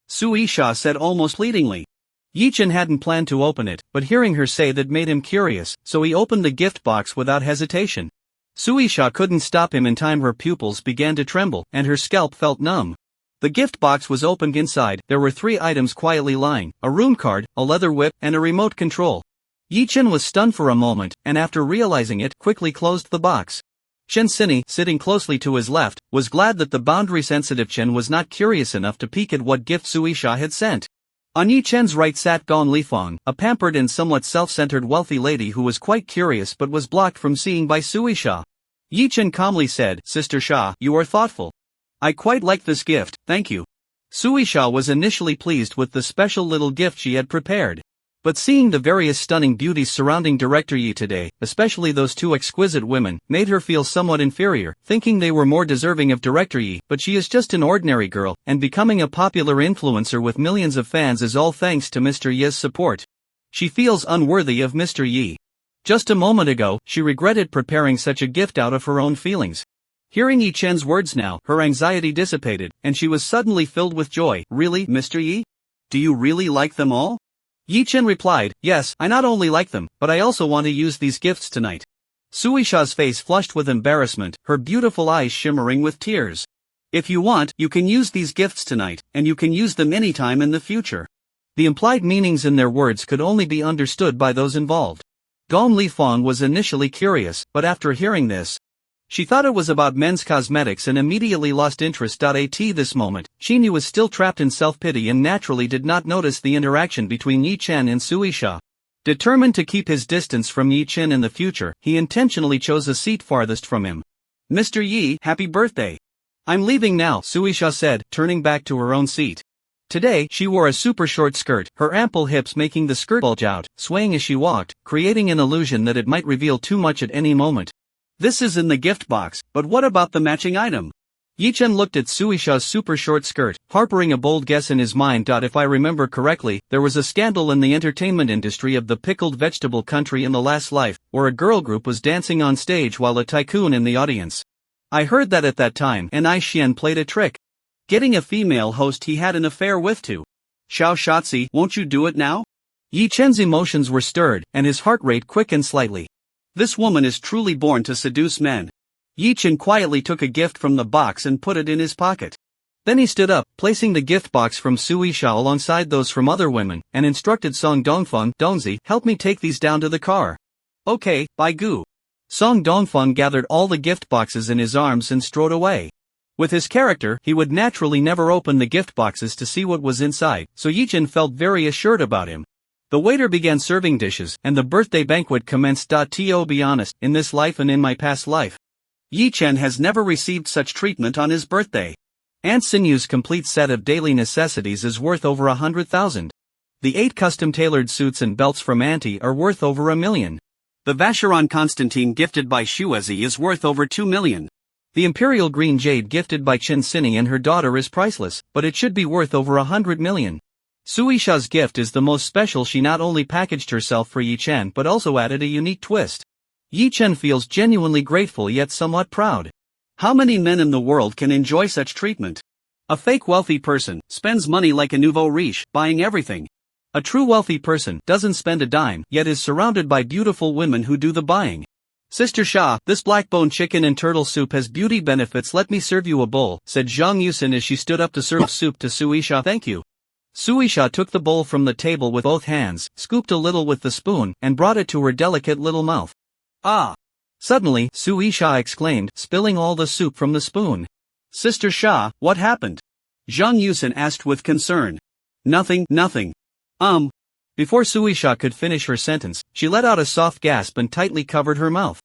Suisha said almost pleadingly. Yi Chen hadn't planned to open it, but hearing her say that made him curious, so he opened the gift box without hesitation. Suisha couldn't stop him in time. Her pupils began to tremble, and her scalp felt numb. The gift box was opened. Inside, there were 3 items quietly lying: a rune card, a leather whip, and a remote control. Yi Chen was stunned for a moment, and after realizing it, quickly closed the box. Chen Xinyi, sitting closely to his left, was glad that the boundary-sensitive Chen was not curious enough to peek at what gift Suisha had sent. On Yi Chen's right sat Gong Lifeng, a pampered and somewhat self-centered wealthy lady who was quite curious but was blocked from seeing by Suisha. Yi Chen calmly said, Sister Xia, you are thoughtful. I quite like this gift, thank you. Suisha was initially pleased with the special little gift she had prepared. But seeing the various stunning beauties surrounding Director Yi today, especially those 2 exquisite women, made her feel somewhat inferior, thinking they were more deserving of Director Yi. But she is just an ordinary girl, and becoming a popular influencer with millions of fans is all thanks to Mr. Yi's support. She feels unworthy of Mr. Yi. Just a moment ago, she regretted preparing such a gift out of her own feelings. Hearing Yi Chen's words now, her anxiety dissipated, and she was suddenly filled with joy. Really, Mr. Yi? Do you really like them all? Yi Chen replied, yes, I not only like them, but I also want to use these gifts tonight. Suisha's face flushed with embarrassment, her beautiful eyes shimmering with tears. If you want, you can use these gifts tonight, and you can use them anytime in the future. The implied meanings in their words could only be understood by those involved. Gong Lifeng was initially curious, but after hearing this, she thought it was about men's cosmetics and immediately lost interest. At this moment, Xinyu was still trapped in self-pity and naturally did not notice the interaction between Yi Chen and Suisha. Determined to keep his distance from Yi Chen in the future, he intentionally chose a seat farthest from him. Mr. Yi, happy birthday. I'm leaving now, Suisha said, turning back to her own seat. Today, she wore a super short skirt, her ample hips making the skirt bulge out, swaying as she walked, creating an illusion that it might reveal too much at any moment. This is in the gift box, but what about the matching item? Yi Chen looked at Suisha's super short skirt, harboring a bold guess in his mind. If I remember correctly, there was a scandal in the entertainment industry of the pickled vegetable country in the last life, where a girl group was dancing on stage while a tycoon in the audience. I heard that at that time, Ai Xian played a trick, getting a female host he had an affair with to. Xiao Shatzi, won't you do it now? Yi Chen's emotions were stirred, and his heart rate quickened slightly. This woman is truly born to seduce men. Yi Chen quietly took a gift from the box and put it in his pocket. Then he stood up, placing the gift box from Suisha alongside those from other women, and instructed Song Dongfeng, Dongzi, help me take these down to the car. Okay, bye Gu. Song Dongfeng gathered all the gift boxes in his arms and strode away. With his character, he would naturally never open the gift boxes to see what was inside, so Yi Chen felt very assured about him. The waiter began serving dishes, and the birthday banquet commenced. To be honest, in this life and in my past life, Yi Chen has never received such treatment on his birthday. Aunt Sinyu's complete set of daily necessities is worth over 100,000. The 8 custom-tailored suits and belts from Auntie are worth over 1 million. The Vacheron Constantine gifted by Shuezi is worth over 2 million. The Imperial Green Jade gifted by Chen Xinyi and her daughter is priceless, but it should be worth over 100 million. Suisha's gift is the most special. She not only packaged herself for Yi Chen but also added a unique twist. Yi Chen feels genuinely grateful yet somewhat proud. How many men in the world can enjoy such treatment? A fake wealthy person spends money like a nouveau riche, buying everything. A true wealthy person doesn't spend a dime, yet is surrounded by beautiful women who do the buying. Sister Sha, this black-bone chicken and turtle soup has beauty benefits. Let me serve you a bowl, said Zhang Yusin as she stood up to serve soup to Suisha. Thank you. Suisha took the bowl from the table with both hands, scooped a little with the spoon, and brought it to her delicate little mouth. Ah! Suddenly, Suisha exclaimed, spilling all the soup from the spoon. Sister Sha, what happened? Zhang Yusin asked with concern. Nothing. Before Suisha could finish her sentence, she let out a soft gasp and tightly covered her mouth.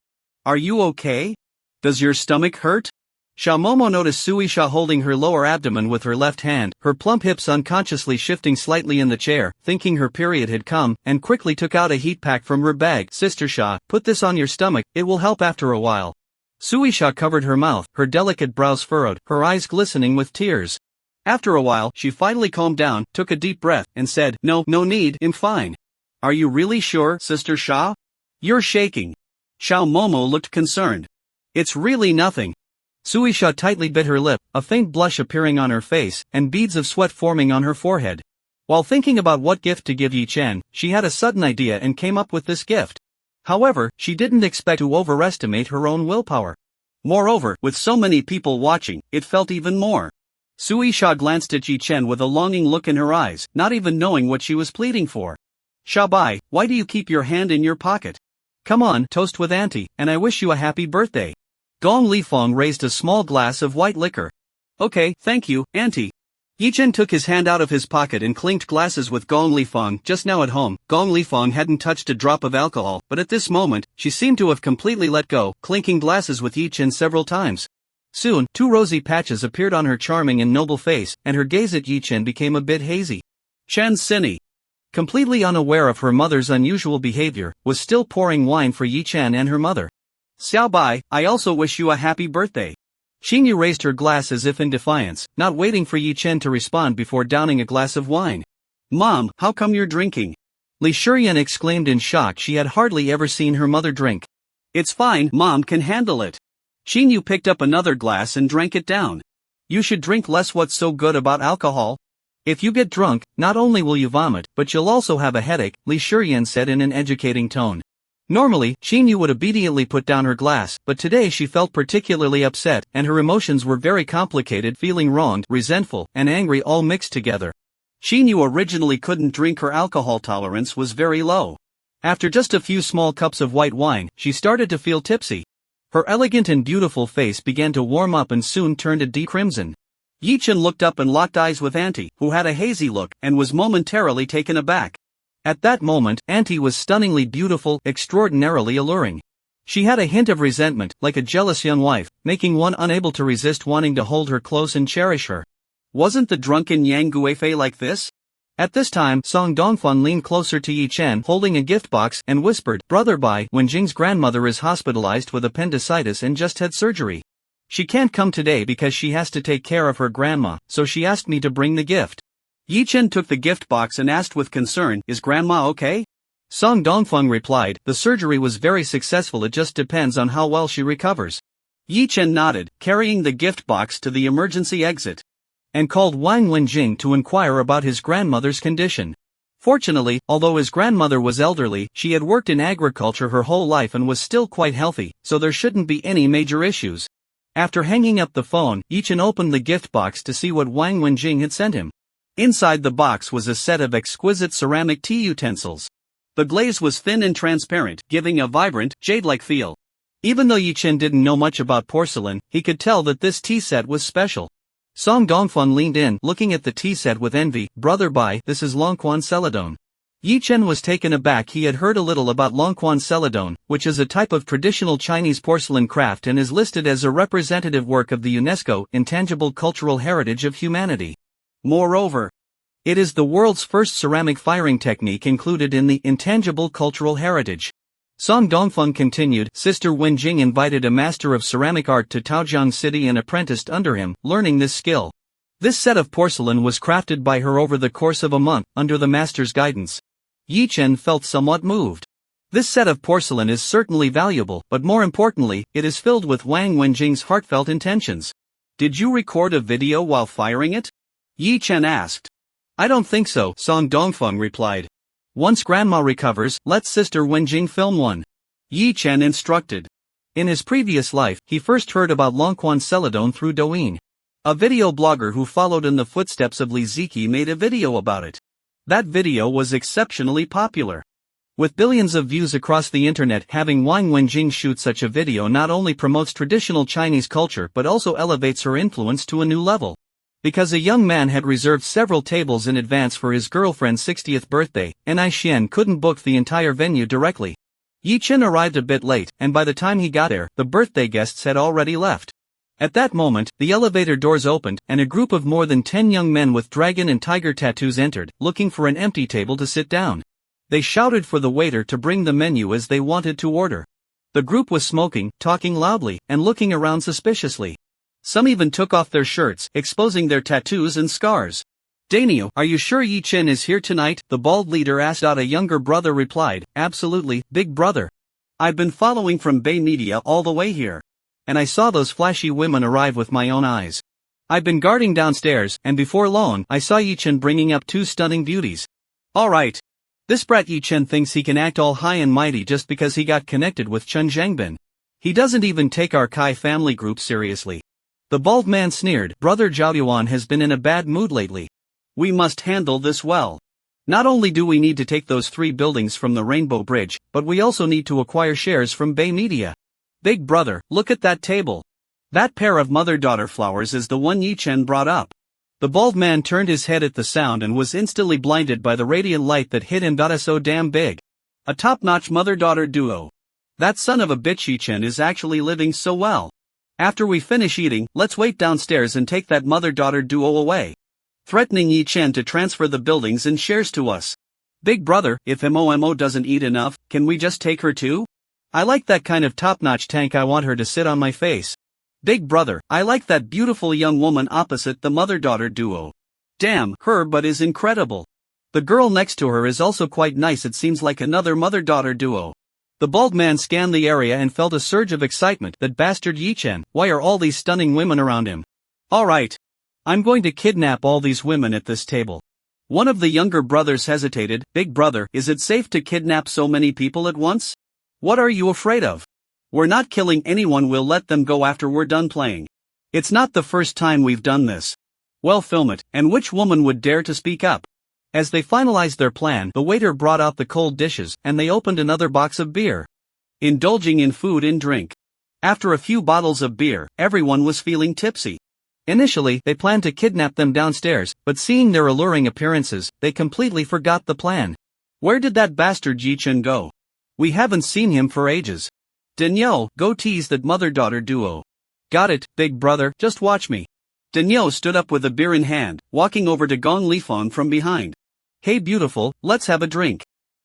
Are you okay? Does your stomach hurt? Xiaomomo noticed Suisha holding her lower abdomen with her left hand, her plump hips unconsciously shifting slightly in the chair, thinking her period had come, and quickly took out a heat pack from her bag. Sister Sha, put this on your stomach, it will help after a while. Suisha covered her mouth, her delicate brows furrowed, her eyes glistening with tears. After a while, she finally calmed down, took a deep breath, and said, No need, I'm fine. Are you really sure, Sister Sha? You're shaking. Xiaomomo looked concerned. It's really nothing. Suisha tightly bit her lip, a faint blush appearing on her face, and beads of sweat forming on her forehead. While thinking about what gift to give Yi Chen, she had a sudden idea and came up with this gift. However, she didn't expect to overestimate her own willpower. Moreover, with so many people watching, it felt even more. Suisha glanced at Yi Chen with a longing look in her eyes, not even knowing what she was pleading for. Shabai, why do you keep your hand in your pocket? Come on, toast with Auntie, and I wish you a happy birthday. Gong Lifeng raised a small glass of white liquor. Okay, thank you, Auntie. Yi Chen took his hand out of his pocket and clinked glasses with Gong Lifeng. Just now at home, Gong Lifeng hadn't touched a drop of alcohol, but at this moment, she seemed to have completely let go, clinking glasses with Yi Chen several times. Soon, 2 rosy patches appeared on her charming and noble face, and her gaze at Yi Chen became a bit hazy. Chen Sinny, completely unaware of her mother's unusual behavior, was still pouring wine for Yi Chen and her mother. Xiaobai, I also wish you a happy birthday. Xingyu raised her glass as if in defiance, not waiting for Yi Chen to respond before downing a glass of wine. Mom, how come you're drinking? Li Shiyan exclaimed in shock. She had hardly ever seen her mother drink. It's fine, Mom can handle it. Xingyu picked up another glass and drank it down. You should drink less. What's so good about alcohol? If you get drunk, not only will you vomit, but you'll also have a headache, Li Shiyan said in an educating tone. Normally, Xingyu would immediately put down her glass, but today she felt particularly upset, and her emotions were very complicated, feeling wronged, resentful, and angry all mixed together. Xingyu originally couldn't drink. Her alcohol tolerance was very low. After just a few small cups of white wine, she started to feel tipsy. Her elegant and beautiful face began to warm up and soon turned a deep crimson. Yi Chen looked up and locked eyes with Auntie, who had a hazy look, and was momentarily taken aback. At that moment, Auntie was stunningly beautiful, extraordinarily alluring. She had a hint of resentment, like a jealous young wife, making one unable to resist wanting to hold her close and cherish her. Wasn't the drunken Yang Guifei like this? At this time, Song Dongfang leaned closer to Yi Chen holding a gift box and whispered, Brother Bai, Wenjing's grandmother is hospitalized with appendicitis and just had surgery. She can't come today because she has to take care of her grandma, so she asked me to bring the gift. Yi Chen took the gift box and asked with concern, Is grandma okay? Song Dongfeng replied, The surgery was very successful, it just depends on how well she recovers. Yi Chen nodded, carrying the gift box to the emergency exit, and called Wang Wenjing to inquire about his grandmother's condition. Fortunately, although his grandmother was elderly, she had worked in agriculture her whole life and was still quite healthy, so there shouldn't be any major issues. After hanging up the phone, Yi Chen opened the gift box to see what Wang Wenjing had sent him. Inside the box was a set of exquisite ceramic tea utensils. The glaze was thin and transparent, giving a vibrant, jade-like feel. Even though Yi Chen didn't know much about porcelain, he could tell that this tea set was special. Song Dongfeng leaned in, looking at the tea set with envy. Brother Bai, this is Longquan Celadon. Yi Chen was taken aback. He had heard a little about Longquan Celadon, which is a type of traditional Chinese porcelain craft and is listed as a representative work of the UNESCO Intangible Cultural Heritage of Humanity. Moreover, it is the world's first ceramic firing technique included in the Intangible Cultural Heritage. Song Dongfeng continued, Sister Wenjing invited a master of ceramic art to Taojiang City and apprenticed under him, learning this skill. This set of porcelain was crafted by her over the course of a month, under the master's guidance. Yi Chen felt somewhat moved. This set of porcelain is certainly valuable, but more importantly, it is filled with Wang Wenjing's heartfelt intentions. Did you record a video while firing it? Yi Chen asked. I don't think so, Song Dongfeng replied. Once grandma recovers, let Sister Wenjing film one. Yi Chen instructed. In his previous life, he first heard about Longquan Celadon through Douyin. A video blogger who followed in the footsteps of Li Ziki made a video about it. That video was exceptionally popular. With billions of views across the internet, having Wang Wenjing shoot such a video not only promotes traditional Chinese culture but also elevates her influence to a new level. Because a young man had reserved several tables in advance for his girlfriend's 60th birthday, Ni Xian couldn't book the entire venue directly. Yi Chen arrived a bit late, and by the time he got there, the birthday guests had already left. At that moment, the elevator doors opened, and a group of more than 10 young men with dragon and tiger tattoos entered, looking for an empty table to sit down. They shouted for the waiter to bring the menu as they wanted to order. The group was smoking, talking loudly, and looking around suspiciously. Some even took off their shirts, exposing their tattoos and scars. "Daniel, are you sure Yi Chen is here tonight?" the bald leader asked. A younger brother replied, "Absolutely, big brother. I've been following from Bay Media all the way here. And I saw those flashy women arrive with my own eyes. I've been guarding downstairs, and before long, I saw Yi Chen bringing up 2 stunning beauties. Alright. This brat Yi Chen thinks he can act all high and mighty just because he got connected with Chen Zhangbin. He doesn't even take our Kai family group seriously." The bald man sneered. "Brother Zhao Yuan has been in a bad mood lately. We must handle this well. Not only do we need to take those 3 buildings from the Rainbow Bridge, but we also need to acquire shares from Bay Media. Big brother, look at that table. That pair of mother-daughter flowers is the one Yi Chen brought up." The bald man turned his head at the sound and was instantly blinded by the radiant light that hit him. So damn big. A top-notch mother-daughter duo. That son of a bitch Yi Chen is actually living so well. After we finish eating, let's wait downstairs and take that mother-daughter duo away. Threatening Yi Chen to transfer the buildings and shares to us. "Big brother, if Momo doesn't eat enough, can we just take her too? I like that kind of top-notch tank. I want her to sit on my face. Big brother, I like that beautiful young woman opposite the mother-daughter duo. Damn, her butt is incredible. The girl next to her is also quite nice. It seems like another mother-daughter duo." The bald man scanned the area and felt a surge of excitement. That bastard Yi Chen, why are all these stunning women around him? "Alright. I'm going to kidnap all these women at this table." One of the younger brothers hesitated. "Big brother, is it safe to kidnap so many people at once? What are you afraid of? We're not killing anyone. We'll let them go after we're done playing. It's not the first time we've done this." "Well, film it, and which woman would dare to speak up?" As they finalized their plan, the waiter brought out the cold dishes, and they opened another box of beer. Indulging in food and drink. After a few bottles of beer, everyone was feeling tipsy. Initially, they planned to kidnap them downstairs, but seeing their alluring appearances, they completely forgot the plan. "Where did that bastard Yi Chen go? We haven't seen him for ages. Danielle, go tease that mother-daughter duo." "Got it, big brother, just watch me." Danielle stood up with a beer in hand, walking over to Gong Lifang from behind. "Hey beautiful, let's have a drink."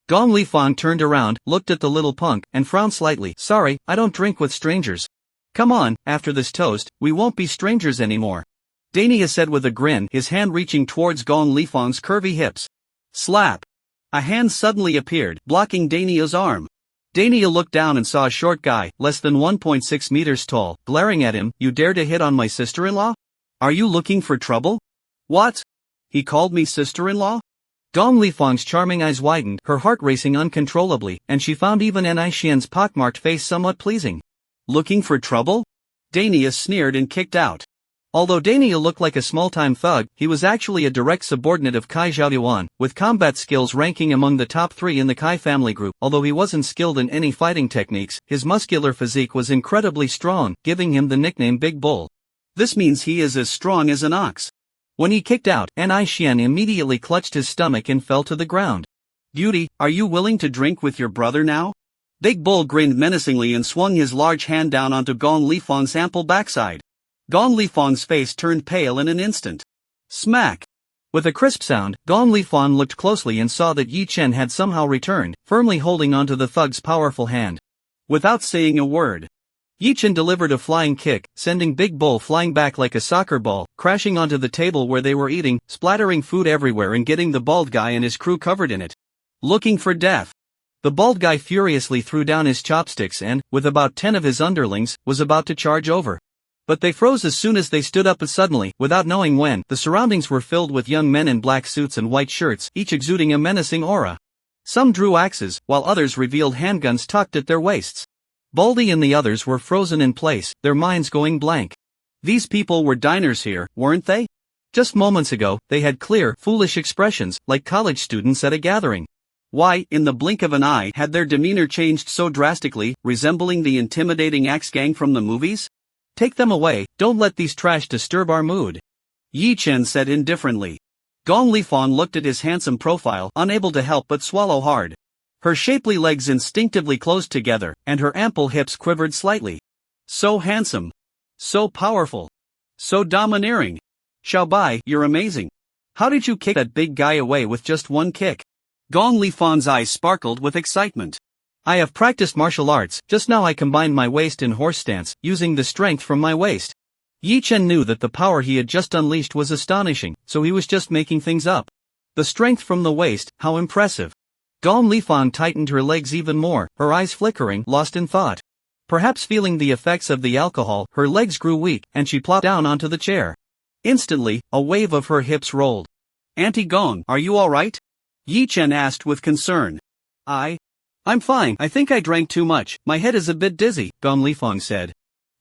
Gong Lifang turned around, looked at the little punk, and frowned slightly. "Sorry, I don't drink with strangers." "Come on, after this toast, we won't be strangers anymore," Dania said with a grin, his hand reaching towards Gong Lifang's curvy hips. Slap! A hand suddenly appeared, blocking Dania's arm. Dania looked down and saw a short guy, less than 1.6 meters tall, glaring at him. "You dare to hit on my sister-in-law? Are you looking for trouble?" "What? He called me sister-in-law?" Gong Lifang's charming eyes widened, her heart racing uncontrollably, and she found even Ni Xian's pockmarked face somewhat pleasing. "Looking for trouble?" Dania sneered and kicked out. Although Dania looked like a small-time thug, he was actually a direct subordinate of Kai Zhaoyuan, with combat skills ranking among the top 3 in the Kai family group. Although he wasn't skilled in any fighting techniques, his muscular physique was incredibly strong, giving him the nickname Big Bull. This means he is as strong as an ox. When he kicked out, Ni Xian immediately clutched his stomach and fell to the ground. "Beauty, are you willing to drink with your brother now?" Big Bull grinned menacingly and swung his large hand down onto Gong Lifang's ample backside. Gong Lifang's face turned pale in an instant. Smack! With a crisp sound, Gong Lifang looked closely and saw that Yi Chen had somehow returned, firmly holding onto the thug's powerful hand. Without saying a word, Yi Chen delivered a flying kick, sending Big Bull flying back like a soccer ball, crashing onto the table where they were eating, splattering food everywhere and getting the bald guy and his crew covered in it. Looking for death. The bald guy furiously threw down his chopsticks and, with about 10 of his underlings, was about to charge over. But they froze as soon as they stood up, and suddenly, without knowing when, the surroundings were filled with young men in black suits and white shirts, each exuding a menacing aura. Some drew axes, while others revealed handguns tucked at their waists. Baldy and the others were frozen in place, their minds going blank. These people were diners here, weren't they? Just moments ago, they had clear, foolish expressions, like college students at a gathering. Why, in the blink of an eye, had their demeanor changed so drastically, resembling the intimidating axe gang from the movies? Take them away, don't let these trash disturb our mood. Yi Chen said indifferently. Gong Lifong looked at his handsome profile, unable to help but swallow hard. Her shapely legs instinctively closed together, and her ample hips quivered slightly. So handsome. So powerful. So domineering. Xiaobai, you're amazing. How did you kick that big guy away with just one kick? Gong Lifong's eyes sparkled with excitement. I have practiced martial arts, just now I combined my waist in horse stance, using the strength from my waist. Yi Chen knew that the power he had just unleashed was astonishing, so he was just making things up. The strength from the waist, how impressive. Gong Lifong tightened her legs even more, her eyes flickering, lost in thought. Perhaps feeling the effects of the alcohol, her legs grew weak, and she plopped down onto the chair. Instantly, a wave of her hips rolled. Auntie Gong, are you alright? Yi Chen asked with concern. I'm fine, I think I drank too much, my head is a bit dizzy, Gong Lifong said.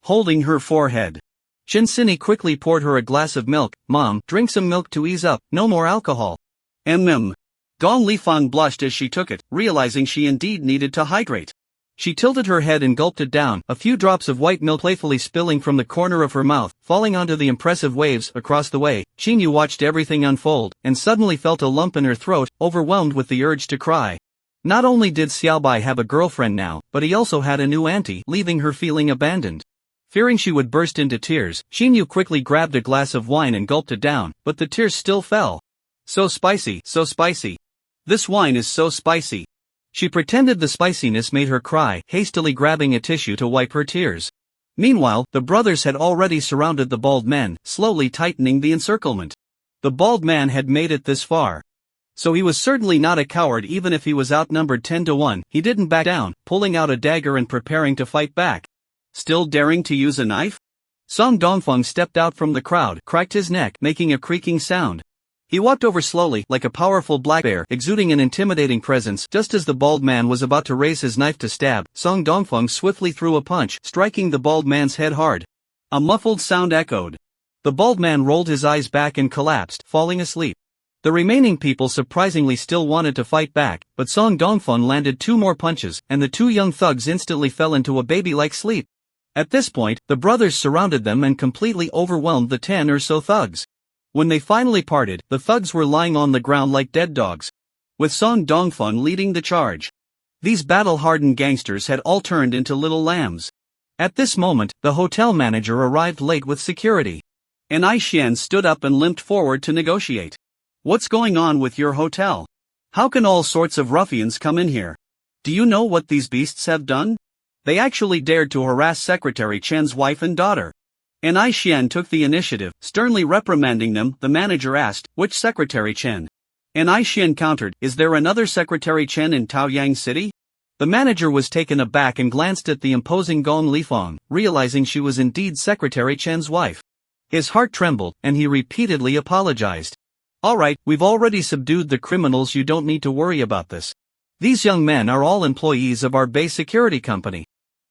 Holding her forehead. Chen Sini quickly poured her a glass of milk. Mom, drink some milk to ease up, no more alcohol. Gong Lifong blushed as she took it, realizing she indeed needed to hydrate. She tilted her head and gulped it down, a few drops of white milk playfully spilling from the corner of her mouth, falling onto the impressive waves across the way. Xinyu watched everything unfold, and suddenly felt a lump in her throat, overwhelmed with the urge to cry. Not only did Xiaobai have a girlfriend now, but he also had a new auntie, leaving her feeling abandoned. Fearing she would burst into tears, Xinyu quickly grabbed a glass of wine and gulped it down, but the tears still fell. So spicy, so spicy. This wine is so spicy. She pretended the spiciness made her cry, hastily grabbing a tissue to wipe her tears. Meanwhile, the brothers had already surrounded the bald men, slowly tightening the encirclement. The bald man had made it this far. So he was certainly not a coward even if he was outnumbered 10-1, he didn't back down, pulling out a dagger and preparing to fight back. Still daring to use a knife? Song Dongfeng stepped out from the crowd, cracked his neck, making a creaking sound. He walked over slowly, like a powerful black bear, exuding an intimidating presence. Just as the bald man was about to raise his knife to stab, Song Dongfeng swiftly threw a punch, striking the bald man's head hard. A muffled sound echoed. The bald man rolled his eyes back and collapsed, falling asleep. The remaining people surprisingly still wanted to fight back, but Song Dongfeng landed 2 more punches, and the 2 young thugs instantly fell into a baby-like sleep. At this point, the brothers surrounded them and completely overwhelmed the 10 or so thugs. When they finally parted, the thugs were lying on the ground like dead dogs, with Song Dongfeng leading the charge. These battle-hardened gangsters had all turned into little lambs. At this moment, the hotel manager arrived late with security. An Xian stood up and limped forward to negotiate. What's going on with your hotel? How can all sorts of ruffians come in here? Do you know what these beasts have done? They actually dared to harass Secretary Chen's wife and daughter. An Xian took the initiative, sternly reprimanding them. The manager asked, which Secretary Chen? An Xian countered, is there another Secretary Chen in Taoyang City? The manager was taken aback and glanced at the imposing Gong Lifong, realizing she was indeed Secretary Chen's wife. His heart trembled, and he repeatedly apologized. Alright, we've already subdued the criminals, you don't need to worry about this. These young men are all employees of our base security company.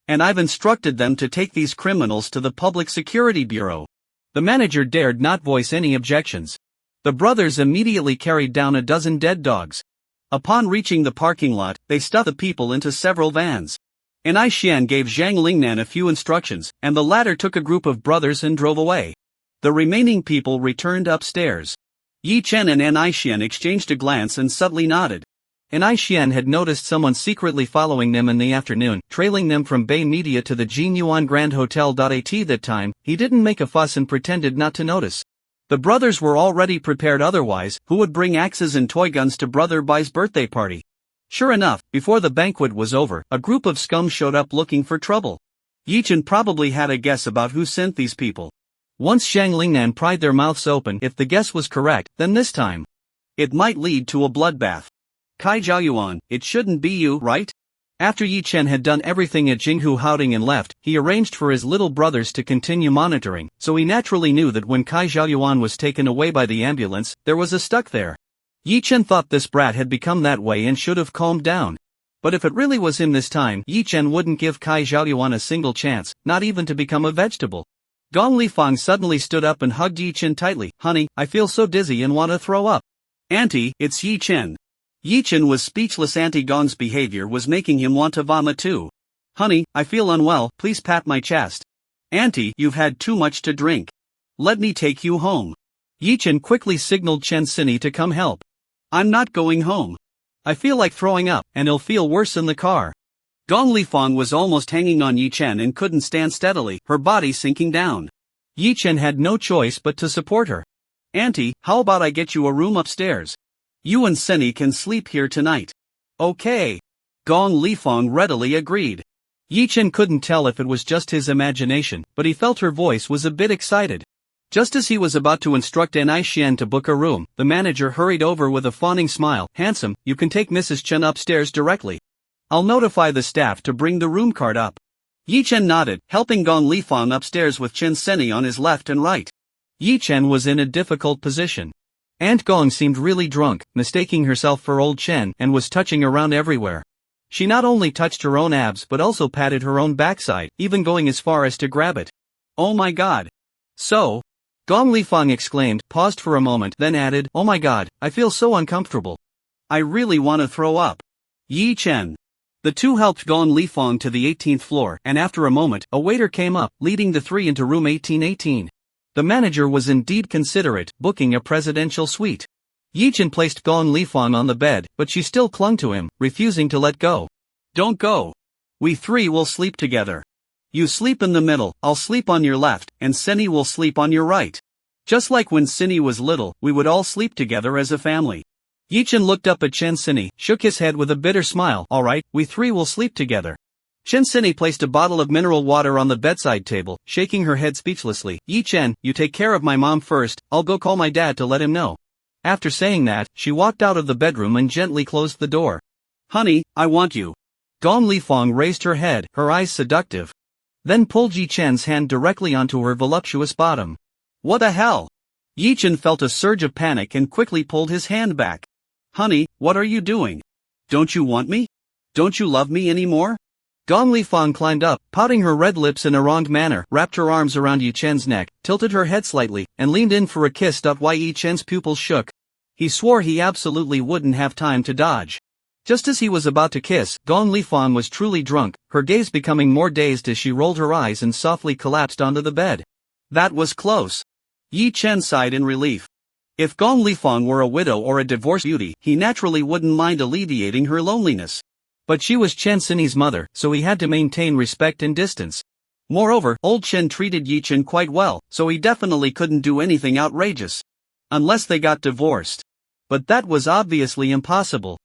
And I've instructed them to take these criminals to the Public Security Bureau. The manager dared not voice any objections. The brothers immediately carried down a dozen dead dogs. Upon reaching the parking lot, they stuffed the people into several vans. An Xian gave Zhang Lingnan a few instructions, and the latter took a group of brothers and drove away. The remaining people returned upstairs. Yi Chen and An Xian exchanged a glance and subtly nodded. An Xian had noticed someone secretly following them in the afternoon, trailing them from Bay Media to the Jinyuan Grand Hotel. At that time, he didn't make a fuss and pretended not to notice. The brothers were already prepared otherwise, who would bring axes and toy guns to Brother Bai's birthday party. Sure enough, before the banquet was over, a group of scum showed up looking for trouble. Yi Chen probably had a guess about who sent these people. Once Zhang Lingnan pried their mouths open, if the guess was correct, then this time it might lead to a bloodbath. Kai Zhaoyuan, it shouldn't be you, right? After Yi Chen had done everything at Jinghu Haoding and left, he arranged for his little brothers to continue monitoring, so he naturally knew that when Kai Zhaoyuan was taken away by the ambulance, there was a stuck there. Yi Chen thought this brat had become that way and should have calmed down. But if it really was him this time, Yi Chen wouldn't give Kai Zhaoyuan a single chance, not even to become a vegetable. Gong Lifang suddenly stood up and hugged Yi Chen tightly. Honey, I feel so dizzy and want to throw up. Auntie, it's Yi Chen. Yi Chen was speechless. Auntie Gong's behavior was making him want to vomit too. Honey, I feel unwell, please pat my chest. Auntie, you've had too much to drink. Let me take you home. Yi Chen quickly signaled Chen Sini to come help. I'm not going home. I feel like throwing up, and it'll feel worse in the car. Gong Lifang was almost hanging on Yi Chen and couldn't stand steadily, her body sinking down. Yi Chen had no choice but to support her. Auntie, how about I get you a room upstairs? You and Sini can sleep here tonight. Okay. Gong Lifang readily agreed. Yi Chen couldn't tell if it was just his imagination, but he felt her voice was a bit excited. Just as he was about to instruct An Xian to book a room, the manager hurried over with a fawning smile. Handsome, you can take Mrs. Chen upstairs directly. I'll notify the staff to bring the room card up. Yi Chen nodded, helping Gong Lifang upstairs with Chen Seni on his left and right. Yi Chen was in a difficult position. Aunt Gong seemed really drunk, mistaking herself for old Chen, and was touching around everywhere. She not only touched her own abs but also patted her own backside, even going as far as to grab it. Oh my god. So? Gong Lifang exclaimed, paused for a moment, then added, oh my god, I feel so uncomfortable. I really want to throw up. Yi Chen. The two helped Gong Lifang to the 18th floor, and after a moment, a waiter came up, leading the three into room 1818. The manager was indeed considerate, booking a presidential suite. Yi Chen placed Gong Lifang on the bed, but she still clung to him, refusing to let go. Don't go. We three will sleep together. You sleep in the middle, I'll sleep on your left, and Seni will sleep on your right. Just like when Seni was little, we would all sleep together as a family. Yi Chen looked up at Chen Seni, shook his head with a bitter smile. Alright, we three will sleep together. Chen Seni placed a bottle of mineral water on the bedside table, shaking her head speechlessly. Yi Chen, you take care of my mom first, I'll go call my dad to let him know. After saying that, she walked out of the bedroom and gently closed the door. Honey, I want you. Gong Lifang raised her head, her eyes seductive. Then pulled Yi Chen's hand directly onto her voluptuous bottom. What the hell? Yi Chen felt a surge of panic and quickly pulled his hand back. Honey, what are you doing? Don't you want me? Don't you love me anymore? Gong Lifang climbed up, pouting her red lips in a wronged manner, wrapped her arms around Yi Chen's neck, tilted her head slightly, and leaned in for a kiss. Why Yi Chen's pupils shook. He swore he absolutely wouldn't have time to dodge. Just as he was about to kiss, Gong Lifang was truly drunk, her gaze becoming more dazed as she rolled her eyes and softly collapsed onto the bed. That was close. Yi Chen sighed in relief. If Gong Lifang were a widow or a divorced beauty, he naturally wouldn't mind alleviating her loneliness. But she was Chen Sini's mother, so he had to maintain respect and distance. Moreover, old Chen treated Yi Chen quite well, so he definitely couldn't do anything outrageous. Unless they got divorced. But that was obviously impossible.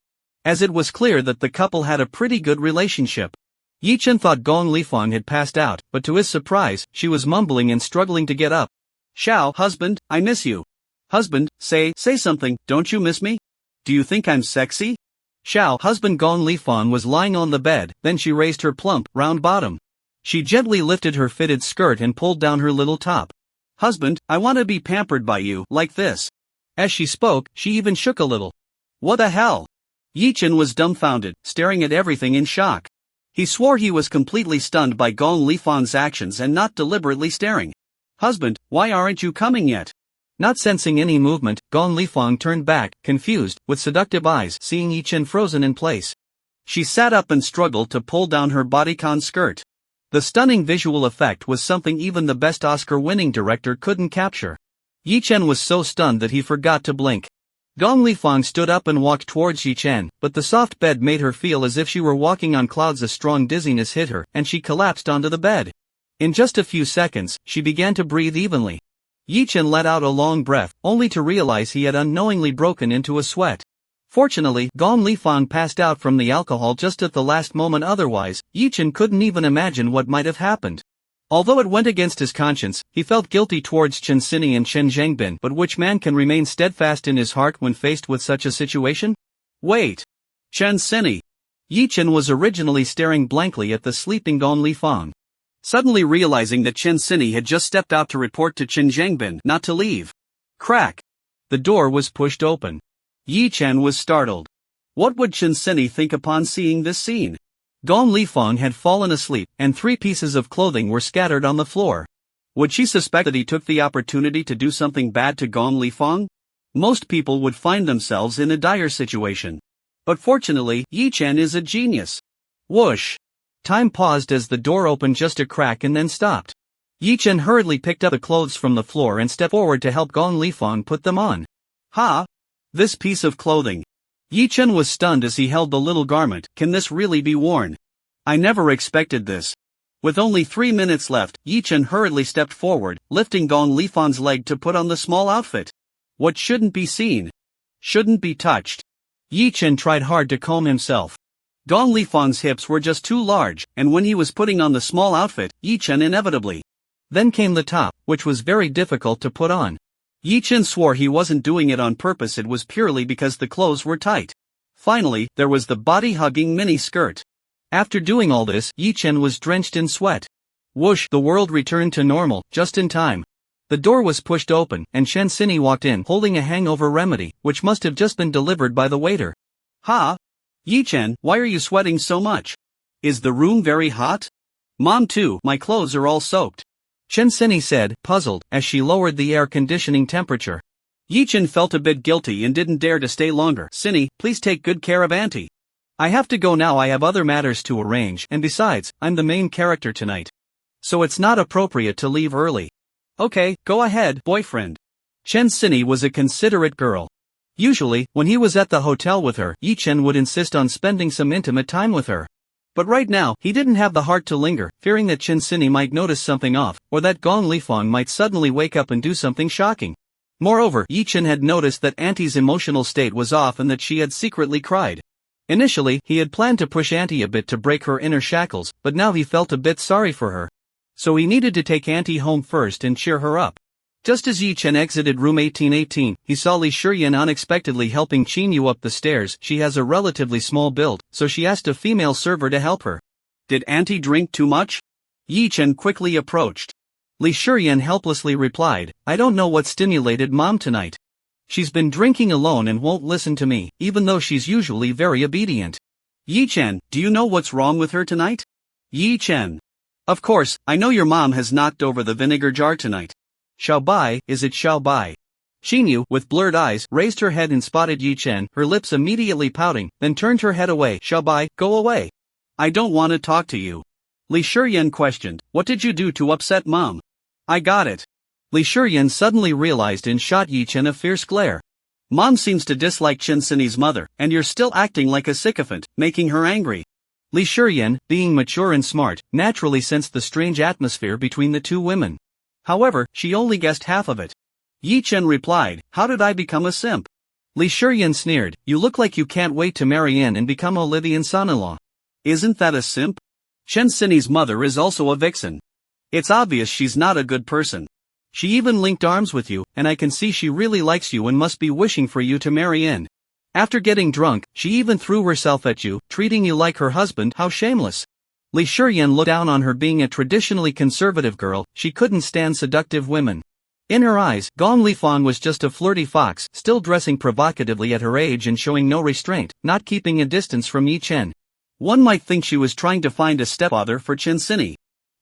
As it was clear that the couple had a pretty good relationship. Yi Chen thought Gong Lifang had passed out, but to his surprise, she was mumbling and struggling to get up. Xiao, husband, I miss you. Husband, say something, don't you miss me? Do you think I'm sexy? Xiao, husband. Gong Lifang was lying on the bed, then she raised her plump, round bottom. She gently lifted her fitted skirt and pulled down her little top. Husband, I want to be pampered by you, like this. As she spoke, she even shook a little. What the hell? Yi Chen was dumbfounded, staring at everything in shock. He swore he was completely stunned by Gong Lifang's actions and not deliberately staring. Husband, why aren't you coming yet? Not sensing any movement, Gong Lifang turned back, confused, with seductive eyes, seeing Yi Chen frozen in place. She sat up and struggled to pull down her bodycon skirt. The stunning visual effect was something even the best Oscar-winning director couldn't capture. Yi Chen was so stunned that he forgot to blink. Gong Lifang stood up and walked towards Yi Chen, but the soft bed made her feel as if she were walking on clouds. A strong dizziness hit her, and she collapsed onto the bed. In just a few seconds, she began to breathe evenly. Yi Chen let out a long breath, only to realize he had unknowingly broken into a sweat. Fortunately, Gong Lifang passed out from the alcohol just at the last moment. Otherwise, Yi Chen couldn't even imagine what might have happened. Although it went against his conscience, he felt guilty towards Chen Sini and Chen Zhengbin. But which man can remain steadfast in his heart when faced with such a situation? Wait. Chen Sini. Yi Chen was originally staring blankly at the sleeping Gong Lifang. Suddenly realizing that Chen Sini had just stepped out to report to Chen Zhengbin not to leave. Crack. The door was pushed open. Yi Chen was startled. What would Shinseni think upon seeing this scene? Gong Lifeng had fallen asleep, and 3 pieces of clothing were scattered on the floor. Would she suspect that he took the opportunity to do something bad to Gong Lifeng? Most people would find themselves in a dire situation. But fortunately, Yi Chen is a genius. Whoosh! Time paused as the door opened just a crack and then stopped. Yi Chen hurriedly picked up the clothes from the floor and stepped forward to help Gong Lifeng put them on. Ha! This piece of clothing. Yi Chen was stunned as he held the little garment. Can this really be worn? I never expected this. With only 3 minutes left, Yi Chen hurriedly stepped forward, lifting Gong Lifeng's leg to put on the small outfit. What shouldn't be seen? Shouldn't be touched. Yi Chen tried hard to calm himself. Gong Lifeng's hips were just too large, and when he was putting on the small outfit, Yi Chen inevitably. Then came the top, which was very difficult to put on. Yi Chen swore he wasn't doing it on purpose, it was purely because the clothes were tight. Finally, there was the body-hugging mini-skirt. After doing all this, Yi Chen was drenched in sweat. Whoosh! The world returned to normal, just in time. The door was pushed open, and Shinseni walked in holding a hangover remedy, which must have just been delivered by the waiter. Ha! Yi Chen, why are you sweating so much? Is the room very hot? Mom too, my clothes are all soaked. Shinseni said, puzzled, as she lowered the air conditioning temperature. Yi Chen felt a bit guilty and didn't dare to stay longer. Cindy, please take good care of Auntie. I have to go now, I have other matters to arrange, and besides, I'm the main character tonight. So it's not appropriate to leave early. Okay, go ahead, boyfriend. Shinseni was a considerate girl. Usually, when he was at the hotel with her, Yi Chen would insist on spending some intimate time with her. But right now, he didn't have the heart to linger, fearing that Shinseni might notice something off, or that Gong Lifeng might suddenly wake up and do something shocking. Moreover, Yi Chen had noticed that Auntie's emotional state was off and that she had secretly cried. Initially, he had planned to push Auntie a bit to break her inner shackles, but now he felt a bit sorry for her. So he needed to take Auntie home first and cheer her up. Just as Yi Chen exited room 1818, he saw Li Shiyan unexpectedly helping Qinyu up the stairs. She has a relatively small build, so she asked a female server to help her. Did Auntie drink too much? Yi Chen quickly approached. Li Shiyan helplessly replied, I don't know what stimulated Mom tonight. She's been drinking alone and won't listen to me, even though she's usually very obedient. Yi Chen, do you know what's wrong with her tonight? Yi Chen. Of course, I know your mom has knocked over the vinegar jar tonight. Xiaobai, is it Xiaobai? Qinyu, with blurred eyes, raised her head and spotted Yi Chen, her lips immediately pouting, then turned her head away. Xiaobai, go away. I don't want to talk to you. Li Shiyan questioned, what did you do to upset Mom? I got it. Li Shiyan suddenly realized and shot Yi Chen a fierce glare. Mom seems to dislike Shinseni's mother, and you're still acting like a sycophant, making her angry. Li Shiyan, being mature and smart, naturally sensed the strange atmosphere between the two women. However, she only guessed half of it. Yi Chen replied, how did I become a simp? Li Shiyan sneered, you look like you can't wait to marry in and become Olivian's son-in-law. Isn't that a simp? Shinseni's mother is also a vixen. It's obvious she's not a good person. She even linked arms with you, and I can see she really likes you and must be wishing for you to marry in. After getting drunk, she even threw herself at you, treating you like her husband. How shameless. Li Shiyan looked down on her. Being a traditionally conservative girl, she couldn't stand seductive women. In her eyes, Gong Lifeng was just a flirty fox, still dressing provocatively at her age and showing no restraint, not keeping a distance from Yi Chen. One might think she was trying to find a stepfather for Shinseni.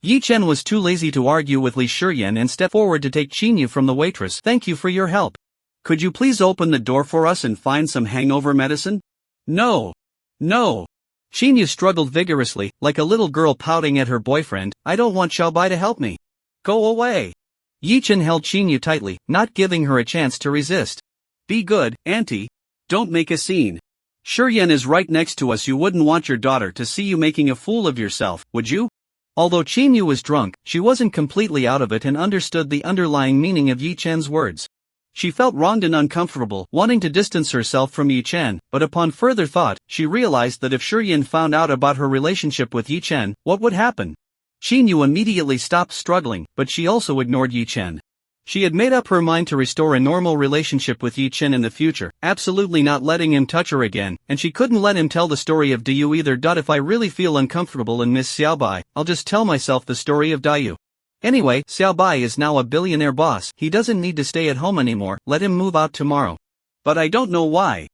Yi Chen was too lazy to argue with Li Shiyan and stepped forward to take Qinyu from the waitress. Thank you for your help. Could you please open the door for us and find some hangover medicine? No. No. Qinyu struggled vigorously, like a little girl pouting at her boyfriend. I don't want Xiaobai to help me. Go away. Yi Chen held Qinyu tightly, not giving her a chance to resist. Be good, Auntie. Don't make a scene. Shiyan is right next to us. You wouldn't want your daughter to see you making a fool of yourself, would you? Although Qinyu was drunk, she wasn't completely out of it and understood the underlying meaning of Yi Chen's words. She felt wronged and uncomfortable, wanting to distance herself from Yi Chen, but upon further thought, she realized that if Shiyan found out about her relationship with Yi Chen, what would happen? Qinyu immediately stopped struggling, but she also ignored Yi Chen. She had made up her mind to restore a normal relationship with Yi Chen in the future, absolutely not letting him touch her again, and she couldn't let him tell the story of Dayu either. If I really feel uncomfortable and miss Xiaobai, I'll just tell myself the story of Dayu. Anyway, Xiaobai is now a billionaire boss. He doesn't need to stay at home anymore. Let him move out tomorrow. But I don't know why.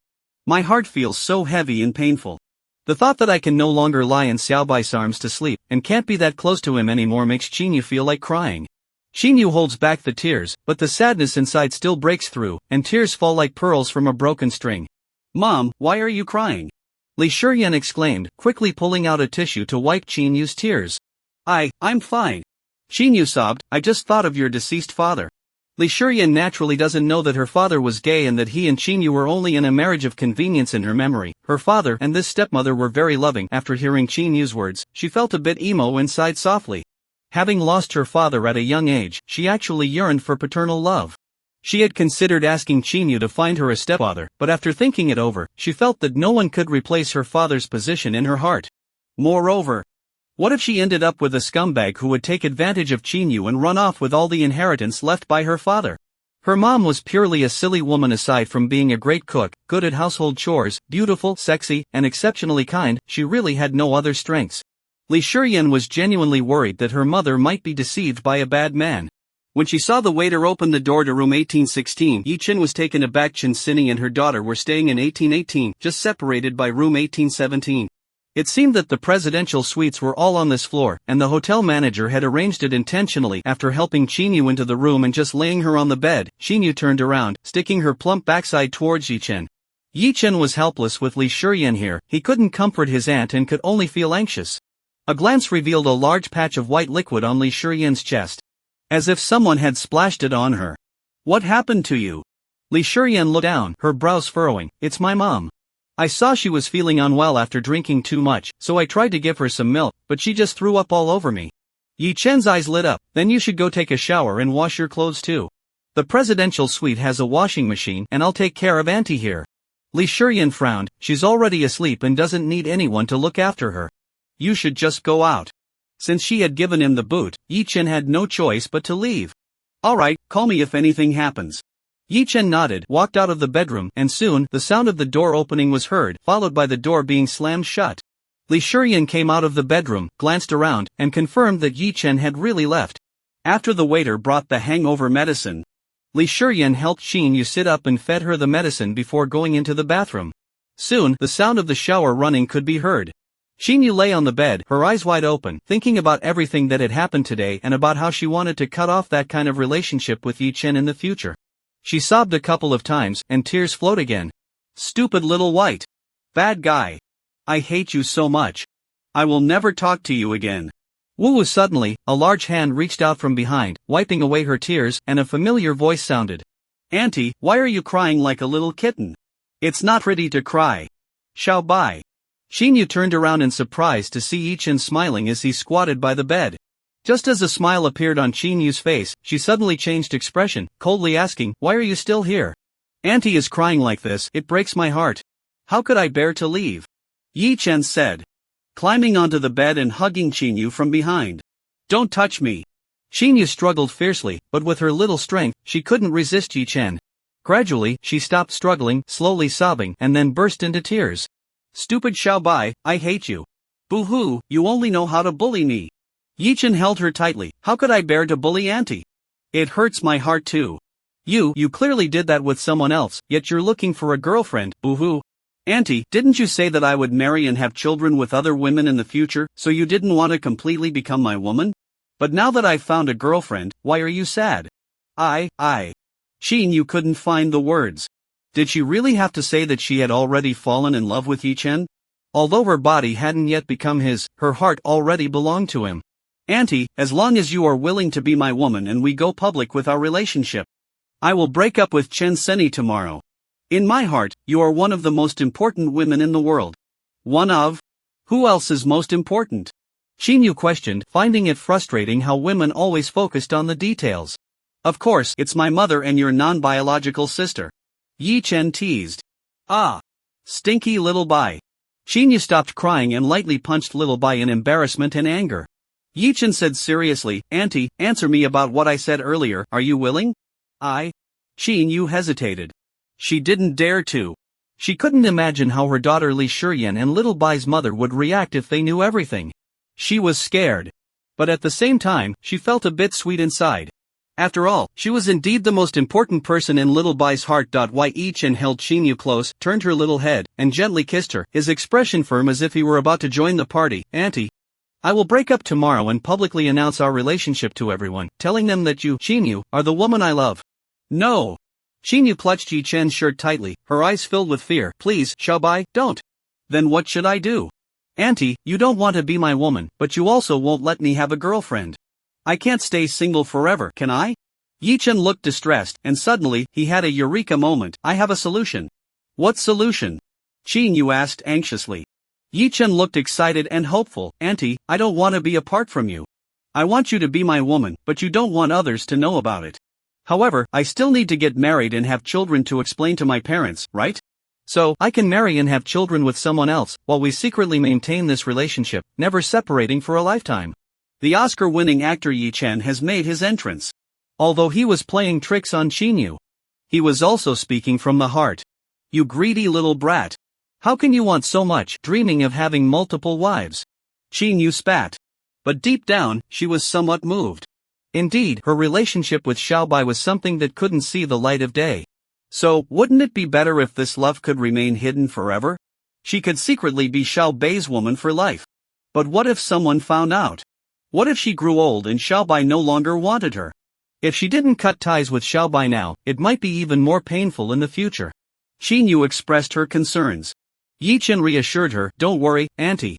My heart feels so heavy and painful. The thought that I can no longer lie in Xiaobai's arms to sleep and can't be that close to him anymore makes Qinyu feel like crying. Qinyu holds back the tears, but the sadness inside still breaks through, and tears fall like pearls from a broken string. Mom, why are you crying? Li Shiyan exclaimed, quickly pulling out a tissue to wipe Qinyu's tears. I'm fine. Qinyu sobbed, I just thought of your deceased father. Li Shiyan naturally doesn't know that her father was gay and that he and Qinyu were only in a marriage of convenience in her memory. Her father and this stepmother were very loving. After hearing Qinyu's words, she felt a bit emo inside softly. Having lost her father at a young age, she actually yearned for paternal love. She had considered asking Qinyu to find her a stepfather, but after thinking it over, she felt that no one could replace her father's position in her heart. Moreover, what if she ended up with a scumbag who would take advantage of Qinyu and run off with all the inheritance left by her father? Her mom was purely a silly woman. Aside from being a great cook, good at household chores, beautiful, sexy, and exceptionally kind, she really had no other strengths. Li Shiyan was genuinely worried that her mother might be deceived by a bad man. When she saw the waiter open the door to room 1816, Yi Chen was taken aback. Chen Sini and her daughter were staying in 1818, just separated by room 1817. It seemed that the presidential suites were all on this floor, and the hotel manager had arranged it intentionally. After helping Qinyu into the room and just laying her on the bed, Qinyu turned around, sticking her plump backside towards Yi Chen. Yi Chen was helpless with Li Shiyan here. He couldn't comfort his aunt and could only feel anxious. A glance revealed a large patch of white liquid on Li Shiyan's chest. As if someone had splashed it on her. What happened to you? Li Shiyan looked down, her brows furrowing. It's my mom. I saw she was feeling unwell after drinking too much, so I tried to give her some milk, but she just threw up all over me. Yi Chen's eyes lit up. Then you should go take a shower and wash your clothes too. The presidential suite has a washing machine and I'll take care of Auntie here. Li Shiyan frowned. She's already asleep and doesn't need anyone to look after her. You should just go out. Since she had given him the boot, Yi Chen had no choice but to leave. Alright, call me if anything happens. Yi Chen nodded, walked out of the bedroom, and soon, the sound of the door opening was heard, followed by the door being slammed shut. Li Shiyan came out of the bedroom, glanced around, and confirmed that Yi Chen had really left. After the waiter brought the hangover medicine, Li Shiyan helped Qinyu sit up and fed her the medicine before going into the bathroom. Soon, the sound of the shower running could be heard. Qinyu lay on the bed, her eyes wide open, thinking about everything that had happened today and about how she wanted to cut off that kind of relationship with Yi Chen in the future. She sobbed a couple of times, and tears flowed again. Stupid little white. Bad guy. I hate you so much. I will never talk to you again. Woo! Suddenly, a large hand reached out from behind, wiping away her tears, and a familiar voice sounded. Auntie, why are you crying like a little kitten? It's not pretty to cry. Xiaobai. Qinyu turned around in surprise to see Yi Chen smiling as he squatted by the bed. Just as a smile appeared on Qinyu's face, she suddenly changed expression, coldly asking, Why are you still here? Auntie is crying like this, it breaks my heart. How could I bear to leave? Yi Chen said, climbing onto the bed and hugging Qinyu from behind. Don't touch me. Qinyu struggled fiercely, but with her little strength, she couldn't resist Yi Chen. Gradually, she stopped struggling, slowly sobbing, and then burst into tears. Stupid Xiaobai, I hate you. Boo-hoo, you only know how to bully me. Yi Chen held her tightly. How could I bear to bully Auntie? It hurts my heart too. You clearly did that with someone else, yet you're looking for a girlfriend, boo-hoo. Auntie, didn't you say that I would marry and have children with other women in the future, so you didn't want to completely become my woman? But now that I've found a girlfriend, why are you sad? Qinyu couldn't find the words. Did she really have to say that she had already fallen in love with Yi Chen? Although her body hadn't yet become his, her heart already belonged to him. Auntie, as long as you are willing to be my woman and we go public with our relationship, I will break up with Chen Seni tomorrow. In my heart, you are one of the most important women in the world. One of? Who else is most important? Qinyu questioned, finding it frustrating how women always focused on the details. Of course, it's my mother and your non-biological sister. Yi Chen teased. Ah. Stinky little bai. Qinyu stopped crying and lightly punched little bai in embarrassment and anger. Yi Chen said seriously, Auntie, answer me about what I said earlier, are you willing? Qinyu hesitated. She didn't dare to. She couldn't imagine how her daughter Li Shiyan and little Bai's mother would react if they knew everything. She was scared. But at the same time, she felt a bit sweet inside. After all, she was indeed the most important person in little Bai's heart. Yi Chen held Xinyu close, turned her little head, and gently kissed her, his expression firm as if he were about to join the party. Auntie, I will break up tomorrow and publicly announce our relationship to everyone, telling them that you, Xinyu, are the woman I love. No. Xinyu clutched Yi Chen's shirt tightly, her eyes filled with fear. Please, Xiaobai, don't. Then what should I do? Auntie, you don't want to be my woman, but you also won't let me have a girlfriend. I can't stay single forever, can I? Yi Chen looked distressed, and suddenly, he had a eureka moment. I have a solution. What solution? Xinyu asked anxiously. Yi Chen looked excited and hopeful. Auntie, I don't want to be apart from you. I want you to be my woman, but you don't want others to know about it. However, I still need to get married and have children to explain to my parents, right? So, I can marry and have children with someone else, while we secretly maintain this relationship, never separating for a lifetime. The Oscar-winning actor Yi Chen has made his entrance. Although he was playing tricks on Xinyu, he was also speaking from the heart. You greedy little brat. How can you want so much, dreaming of having multiple wives? Xinyu spat. But deep down, she was somewhat moved. Indeed, her relationship with Xiaobai was something that couldn't see the light of day. So, wouldn't it be better if this love could remain hidden forever? She could secretly be Xiaobai's woman for life. But what if someone found out? What if she grew old and Xiaobai no longer wanted her? If she didn't cut ties with Xiaobai now, it might be even more painful in the future. Xinyu expressed her concerns. Yi Chen reassured her, don't worry, Auntie.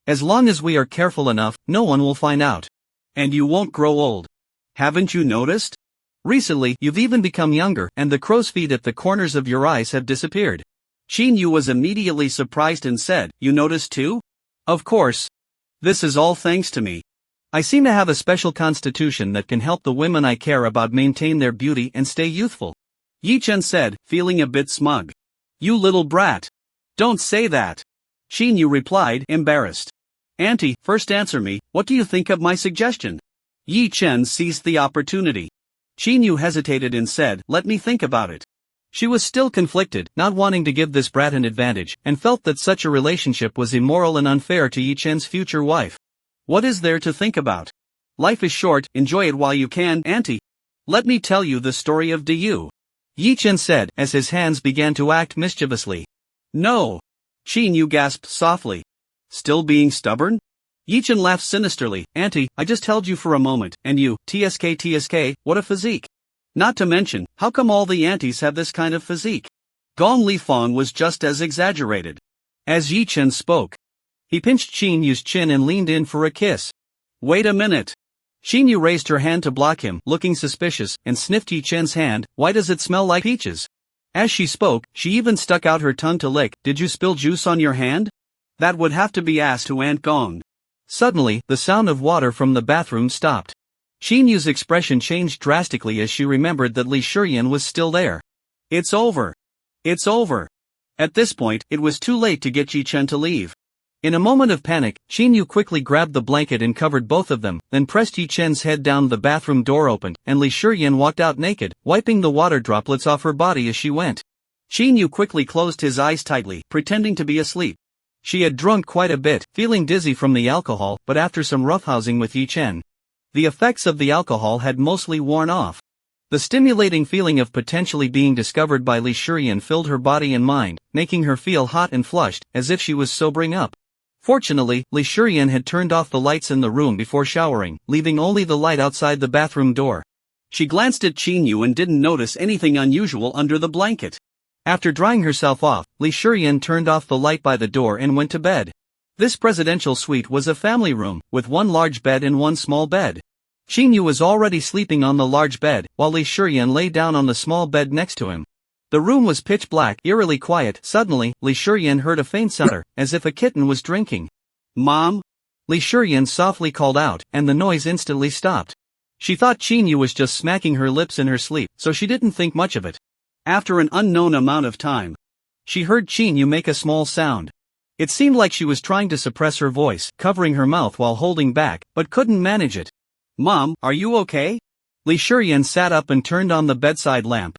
As long as we are careful enough, no one will find out. And you won't grow old. Haven't you noticed? Recently, you've even become younger, and the crow's feet at the corners of your eyes have disappeared. Xinyu was immediately surprised and said, you noticed too? Of course. This is all thanks to me. I seem to have a special constitution that can help the women I care about maintain their beauty and stay youthful. Yi Chen said, feeling a bit smug. You little brat. Don't say that. Xinyu replied, embarrassed. Auntie, first answer me, what do you think of my suggestion? Yi Chen seized the opportunity. Xinyu hesitated and said, let me think about it. She was still conflicted, not wanting to give this brat an advantage, and felt that such a relationship was immoral and unfair to Yi Chen's future wife. What is there to think about? Life is short, enjoy it while you can, Auntie. Let me tell you the story of Du. Yi Chen said, as his hands began to act mischievously. No. Xinyu gasped softly. Still being stubborn? Yi Chen laughed sinisterly. Auntie, I just held you for a moment, and you, TSK, what a physique. Not to mention, how come all the aunties have this kind of physique? Gong Li Fong was just as exaggerated. As Yi Chen spoke, he pinched Xinyu's chin and leaned in for a kiss. Wait a minute. Xinyu raised her hand to block him, looking suspicious, and sniffed Yi Chen's hand. Why does it smell like peaches? As she spoke, she even stuck out her tongue to lick. Did you spill juice on your hand? That would have to be asked to Aunt Gong. Suddenly, the sound of water from the bathroom stopped. Xinyu's expression changed drastically as she remembered that Li Shiyan was still there. It's over. It's over. At this point, it was too late to get Yi Chen to leave. In a moment of panic, Xinyu quickly grabbed the blanket and covered both of them, then pressed Yi Chen's head down. The bathroom door opened, and Li Shiyan walked out naked, wiping the water droplets off her body as she went. Xinyu quickly closed his eyes tightly, pretending to be asleep. She had drunk quite a bit, feeling dizzy from the alcohol, but after some roughhousing with Yi Chen, the effects of the alcohol had mostly worn off. The stimulating feeling of potentially being discovered by Li Shiyan filled her body and mind, making her feel hot and flushed, as if she was sobering up. Fortunately, Li Shiyan had turned off the lights in the room before showering, leaving only the light outside the bathroom door. She glanced at Xinyu and didn't notice anything unusual under the blanket. After drying herself off, Li Shiyan turned off the light by the door and went to bed. This presidential suite was a family room, with one large bed and one small bed. Xinyu was already sleeping on the large bed, while Li Shiyan lay down on the small bed next to him. The room was pitch black, eerily quiet. Suddenly, Li Shiyan heard a faint sound, as if a kitten was drinking. Mom? Li Shiyan softly called out, and the noise instantly stopped. She thought Xinyu was just smacking her lips in her sleep, so she didn't think much of it. After an unknown amount of time, she heard Xinyu make a small sound. It seemed like she was trying to suppress her voice, covering her mouth while holding back, but couldn't manage it. Mom, are you okay? Li Shiyan sat up and turned on the bedside lamp.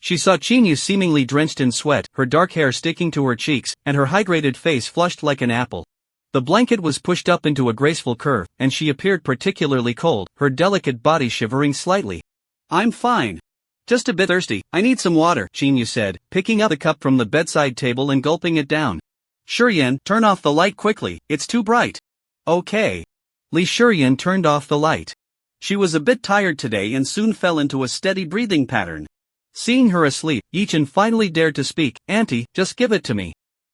She saw Xinyu seemingly drenched in sweat, her dark hair sticking to her cheeks, and her hydrated face flushed like an apple. The blanket was pushed up into a graceful curve, and she appeared particularly cold, her delicate body shivering slightly. I'm fine. Just a bit thirsty, I need some water, Xinyu said, picking up the cup from the bedside table and gulping it down. Shuryan, turn off the light quickly, it's too bright. Okay. Li Shuryan turned off the light. She was a bit tired today and soon fell into a steady breathing pattern. Seeing her asleep, Yichin finally dared to speak. Auntie, just give it to me.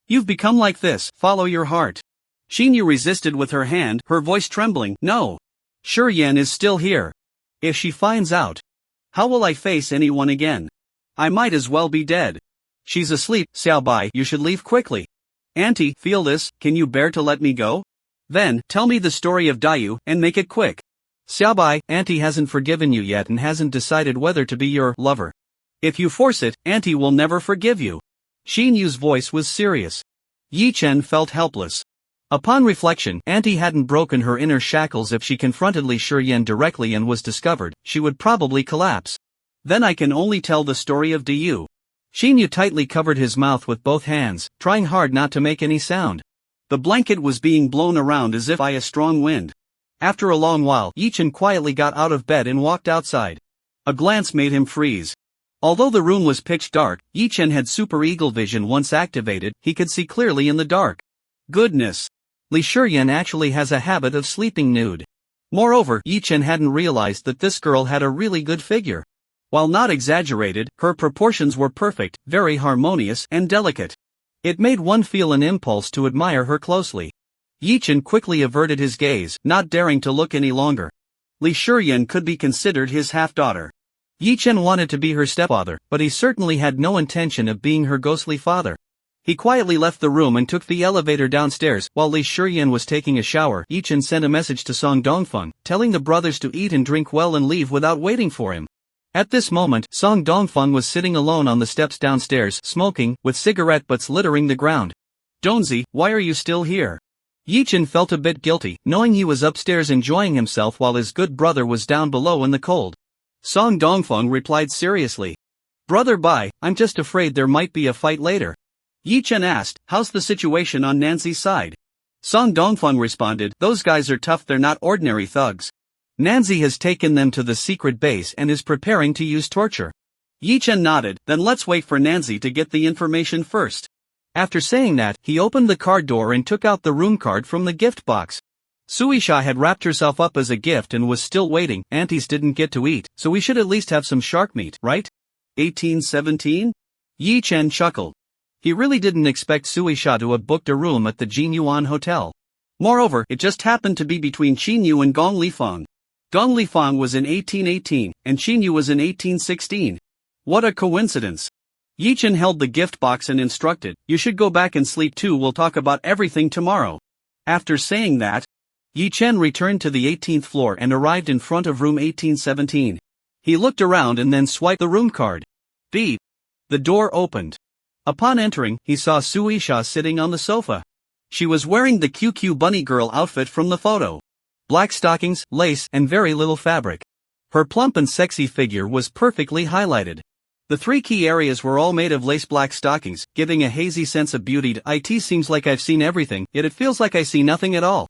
You've become like this, follow your heart. Xinyu resisted with her hand, her voice trembling. No. Shuryan is still here. If she finds out, how will I face anyone again? I might as well be dead. She's asleep, Xiaobai, you should leave quickly. Auntie, feel this, can you bear to let me go? Then, tell me the story of Dayu, and make it quick. Xiaobai, Auntie hasn't forgiven you yet and hasn't decided whether to be your lover. If you force it, Auntie will never forgive you. Xinyu's voice was serious. Yichen felt helpless. Upon reflection, Auntie hadn't broken her inner shackles. If she confronted Li Shuryan directly and was discovered, she would probably collapse. Then I can only tell the story of Dayu. Xinyu tightly covered his mouth with both hands, trying hard not to make any sound. The blanket was being blown around as if by a strong wind. After a long while, Yichin quietly got out of bed and walked outside. A glance made him freeze. Although the room was pitch dark, Yichin had super eagle vision once activated, he could see clearly in the dark. Goodness! Li Shuryan actually has a habit of sleeping nude. Moreover, Yichin hadn't realized that this girl had a really good figure. While not exaggerated, her proportions were perfect, very harmonious and delicate. It made one feel an impulse to admire her closely. Yichin quickly averted his gaze, not daring to look any longer. Li Shuryan could be considered his half-daughter. Yichin wanted to be her stepfather, but he certainly had no intention of being her ghostly father. He quietly left the room and took the elevator downstairs. While Li Shuryan was taking a shower, Yichin sent a message to Song Dongfeng, telling the brothers to eat and drink well and leave without waiting for him. At this moment, Song Dongfeng was sitting alone on the steps downstairs, smoking, with cigarette butts littering the ground. Donzi, why are you still here? Yichin felt a bit guilty, knowing he was upstairs enjoying himself while his good brother was down below in the cold. Song Dongfeng replied seriously. Brother Bai, I'm just afraid there might be a fight later. Yichin asked, how's the situation on Nanzi's side? Song Dongfeng responded, those guys are tough, they're not ordinary thugs. Nanzi has taken them to the secret base and is preparing to use torture. Yichin nodded, then let's wait for Nanzi to get the information first. After saying that, he opened the card door and took out the room card from the gift box. Suisha had wrapped herself up as a gift and was still waiting. Aunties didn't get to eat, so we should at least have some shark meat, right? 1817? Yichin chuckled. He really didn't expect Suisha to have booked a room at the Jinyuan Hotel. Moreover, it just happened to be between Xinyu and Gong Lifeng. Gong Lifeng was in 1818, and Xinyu was in 1816. What a coincidence. Yichin held the gift box and instructed, you should go back and sleep too, we'll talk about everything tomorrow. After saying that, Yichin returned to the 18th floor and arrived in front of room 1817. He looked around and then swiped the room card. Beep. The door opened. Upon entering, he saw Suisha sitting on the sofa. She was wearing the QQ bunny girl outfit from the photo. Black stockings, lace, and very little fabric. Her plump and sexy figure was perfectly highlighted. The three key areas were all made of lace black stockings, giving a hazy sense of beauty. It seems like I've seen everything, yet it feels like I see nothing at all.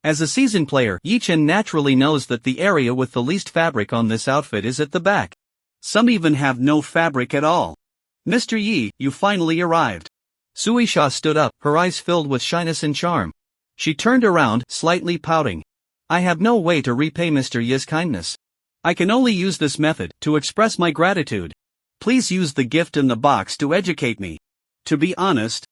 As a seasoned player, Yichin naturally knows that the area with the least fabric on this outfit is at the back. Some even have no fabric at all. Mr. Yi, you finally arrived. Suisha stood up, her eyes filled with shyness and charm. She turned around, slightly pouting. I have no way to repay Mr. Yi's kindness. I can only use this method to express my gratitude. Please use the gift in the box to educate me. To be honest,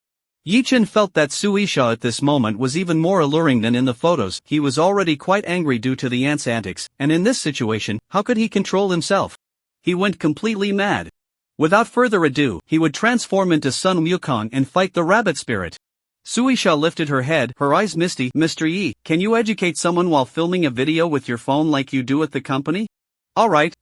Yichin felt that Suisha at this moment was even more alluring than in the photos. He was already quite angry due to the aunt's antics, and in this situation, how could he control himself? He went completely mad. Without further ado, he would transform into Sun Wukong and fight the rabbit spirit. Suisha lifted her head, her eyes misty. Mr. Yi, can you educate someone while filming a video with your phone like you do at the company? Alright.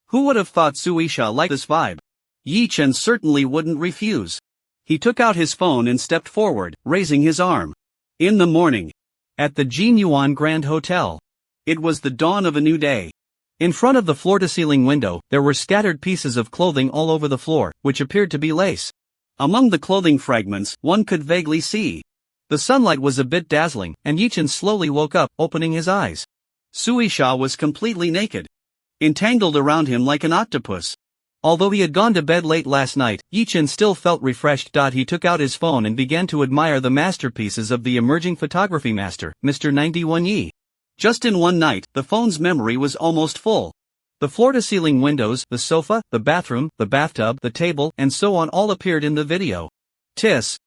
Who would have thought Suisha liked this vibe? Yichin certainly wouldn't refuse. He took out his phone and stepped forward, raising his arm. In the morning. At the Jinyuan Grand Hotel. It was the dawn of a new day. In front of the floor-to-ceiling window, there were scattered pieces of clothing all over the floor, which appeared to be lace. Among the clothing fragments, one could vaguely see. The sunlight was a bit dazzling, and Yichin slowly woke up, opening his eyes. Suisha was completely naked. entangled around him like an octopus. Although he had gone to bed late last night, Yi-chin still felt refreshed. He took out his phone and began to admire the masterpieces of the emerging photography master, Mr. 91 Yi. Just in one night, the phone's memory was almost full. The floor-to-ceiling windows, the sofa, the bathroom, the bathtub, the table, and so on all appeared in the video. Tis!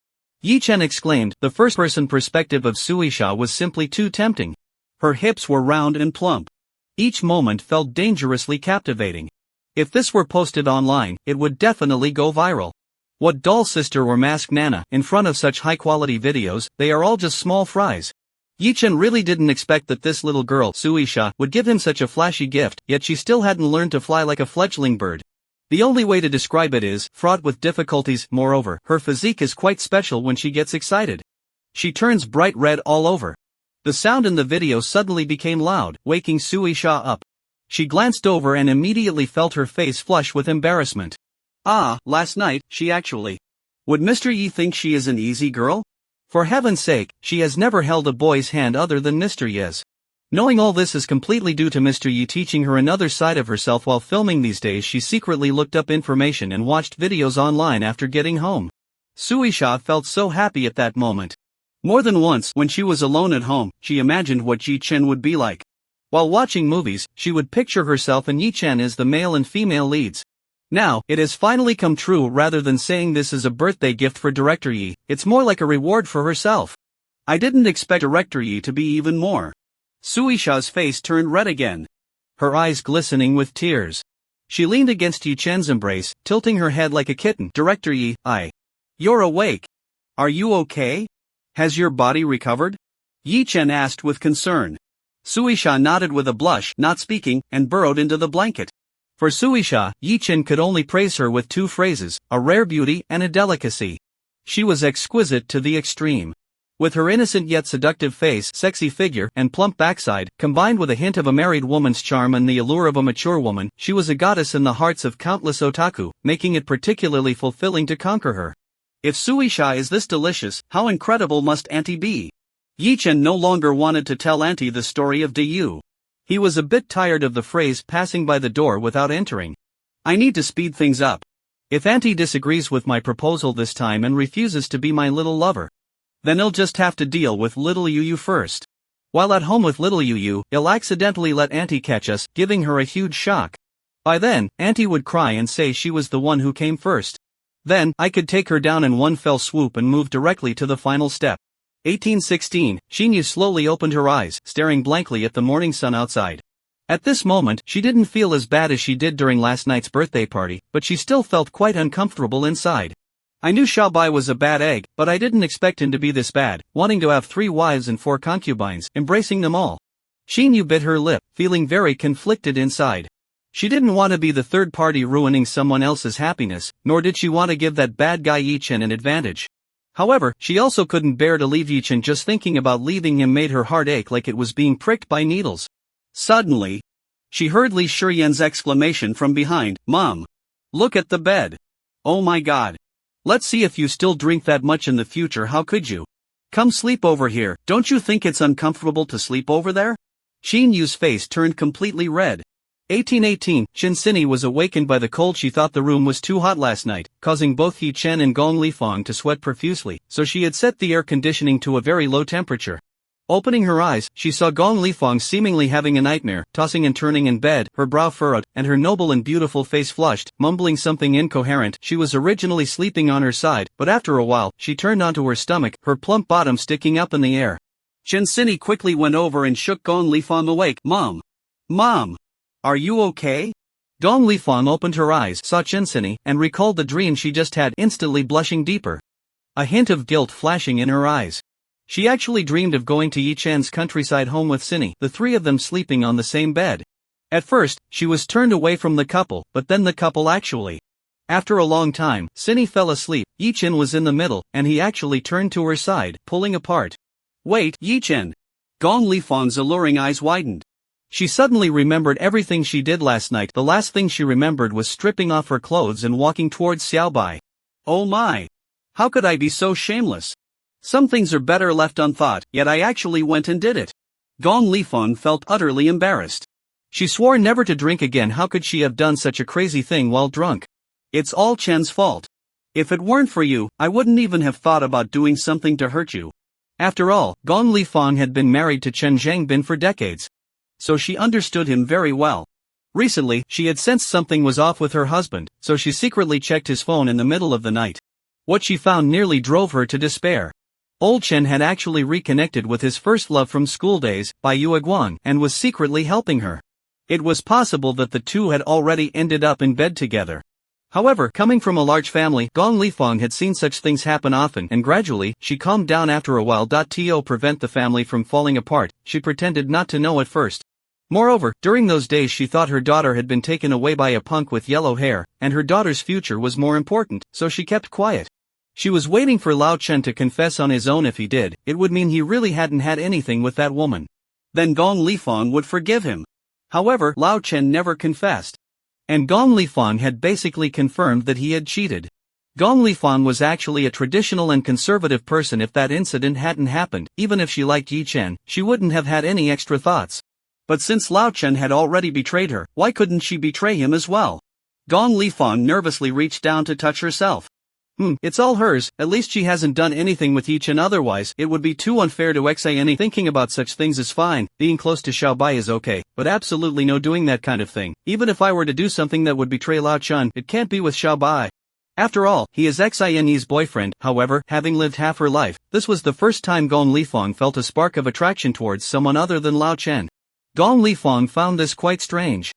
Yi-chin exclaimed. The first-person perspective of Suisha was simply too tempting. Her hips were round and plump. Each moment felt dangerously captivating. If this were posted online, it would definitely go viral. What doll sister or masked nana, in front of such high-quality videos, they are all just small fries. Yi-chin really didn't expect that this little girl, Suisha, would give him such a flashy gift, yet she still hadn't learned to fly like a fledgling bird. The only way to describe it is, fraught with difficulties. Moreover, her physique is quite special when she gets excited. She turns bright red all over. The sound in the video suddenly became loud, waking Suisha up. She glanced over and immediately felt her face flush with embarrassment. Last night, she actually. Would Mr. Yi think she is an easy girl? For heaven's sake, she has never held a boy's hand other than Mr. Yi's. Knowing all this is completely due to Mr. Yi teaching her another side of herself while filming these days, she secretly looked up information and watched videos online after getting home. Suisha felt so happy at that moment. More than once, when she was alone at home, she imagined what Yi-chin would be like. While watching movies, she would picture herself and Yi-chin as the male and female leads. Now, it has finally come true. Rather than saying this is a birthday gift for Director Yi, it's more like a reward for herself. I didn't expect Director Yi to be even more. Suisha's face turned red again. Her eyes glistening with tears. She leaned against Yi-chen's embrace, tilting her head like a kitten. Director Yi, You're awake. Are you okay? Has your body recovered? Yi-chen asked with concern. Suisha nodded with a blush, not speaking, and burrowed into the blanket. For Suisha, Yi-chin could only praise her with two phrases, a rare beauty and a delicacy. She was exquisite to the extreme. With her innocent yet seductive face, sexy figure, and plump backside, combined with a hint of a married woman's charm and the allure of a mature woman, she was a goddess in the hearts of countless otaku, making it particularly fulfilling to conquer her. If Suisha is this delicious, how incredible must Auntie be? Yi-chin no longer wanted to tell Auntie the story of Diyu. He was a bit tired of the phrase passing by the door without entering. I need to speed things up. If Auntie disagrees with my proposal this time and refuses to be my little lover, then he'll just have to deal with little Yuyu first. While at home with little Yuyu, he'll accidentally let Auntie catch us, giving her a huge shock. By then, Auntie would cry and say she was the one who came first. Then, I could take her down in one fell swoop and move directly to the final step. 1816, Shinyu slowly opened her eyes, staring blankly at the morning sun outside. At this moment, she didn't feel as bad as she did during last night's birthday party, but she still felt quite uncomfortable inside. I knew Xiaobai was a bad egg, but I didn't expect him to be this bad, wanting to have 3 wives and 4 concubines, embracing them all. Shinyu bit her lip, feeling very conflicted inside. She didn't want to be the third party ruining someone else's happiness, nor did she want to give that bad guy Yi-chin an advantage. However, she also couldn't bear to leave Yi-chin. Just thinking about leaving him made her heart ache like it was being pricked by needles. Suddenly, she heard Li Shiyan's exclamation from behind, Mom! Look at the bed! Oh my god! Let's see if you still drink that much in the future. How could you? Come sleep over here. Don't you think it's uncomfortable to sleep over there? Shinyu's face turned completely red. 1818, Shinsini was awakened by the cold. She thought the room was too hot last night, causing both Yi-chen and Gong Lifang to sweat profusely, so she had set the air conditioning to a very low temperature. Opening her eyes, she saw Gong Lifang seemingly having a nightmare, tossing and turning in bed, her brow furrowed, and her noble and beautiful face flushed, mumbling something incoherent. She was originally sleeping on her side, but after a while, she turned onto her stomach, her plump bottom sticking up in the air. Shinsini quickly went over and shook Gong Lifang awake. Mom! Mom! Are you okay? Gong Lifang opened her eyes, saw Shinsini, and recalled the dream she just had, instantly blushing deeper. A hint of guilt flashing in her eyes. She actually dreamed of going to Yi-chan's countryside home with Cinny, the 3 of them sleeping on the same bed. At first, she was turned away from the couple, but then the couple actually. After a long time, Cinny fell asleep, Yi-chin was in the middle, and he actually turned to her side, pulling apart. Wait, Yi-chin! Gong Lifang's alluring eyes widened. She suddenly remembered everything she did last night. The last thing she remembered was stripping off her clothes and walking towards Xiaobai. Oh my! How could I be so shameless? Some things are better left unthought, yet I actually went and did it. Gong Lifang felt utterly embarrassed. She swore never to drink again. How could she have done such a crazy thing while drunk? It's all Chen's fault. If it weren't for you, I wouldn't even have thought about doing something to hurt you. After all, Gong Lifang had been married to Chen Zhangbin for decades, so she understood him very well. Recently, she had sensed something was off with her husband, so she secretly checked his phone in the middle of the night. What she found nearly drove her to despair. Old Chen had actually reconnected with his first love from school days, Bai Yueguang, and was secretly helping her. It was possible that the two had already ended up in bed together. However, coming from a large family, Gong Lifang had seen such things happen often, and gradually, she calmed down after a while. To prevent the family from falling apart, she pretended not to know at first. Moreover, during those days she thought her daughter had been taken away by a punk with yellow hair, and her daughter's future was more important, so she kept quiet. She was waiting for Lao Chen to confess on his own. If he did, it would mean he really hadn't had anything with that woman. Then Gong Lifang would forgive him. However, Lao Chen never confessed. And Gong Lifang had basically confirmed that he had cheated. Gong Lifang was actually a traditional and conservative person. If that incident hadn't happened, even if she liked Yi Chen, she wouldn't have had any extra thoughts. But since Lao Chen had already betrayed her, why couldn't she betray him as well? Gong Lifang nervously reached down to touch herself. It's all hers. At least she hasn't done anything with Yi Chen. Otherwise, it would be too unfair to say any. Thinking about such things is fine, being close to Xiaobai is okay, but absolutely no doing that kind of thing. Even if I were to do something that would betray Lao Chen, it can't be with Xiaobai. After all, he is Xianyi's boyfriend. However, having lived half her life, this was the first time Gong Lifang felt a spark of attraction towards someone other than Lao Chen. Gong Lifang found this quite strange.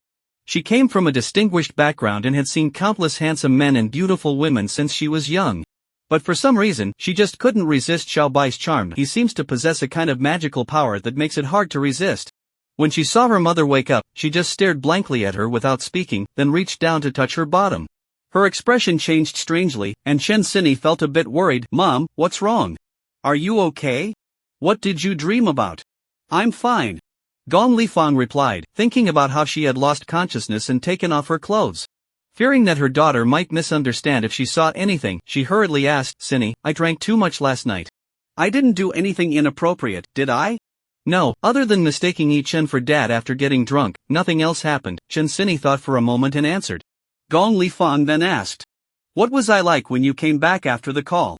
She came from a distinguished background and had seen countless handsome men and beautiful women since she was young. But for some reason, she just couldn't resist Xiaobai's charm. He seems to possess a kind of magical power that makes it hard to resist. When she saw her mother wake up, she just stared blankly at her without speaking, then reached down to touch her bottom. Her expression changed strangely, and Chen Xinyi felt a bit worried. "Mom, what's wrong? Are you okay? What did you dream about?" "I'm fine," Gong Lifang replied, thinking about how she had lost consciousness and taken off her clothes. Fearing that her daughter might misunderstand if she saw anything, she hurriedly asked, "Xinyi, I drank too much last night." "I didn't do anything inappropriate, did I?" "No, other than mistaking Yi Chen for Dad after getting drunk, nothing else happened." Chen Xinyi thought for a moment and answered. Gong Lifang then asked, "What was I like when you came back after the call?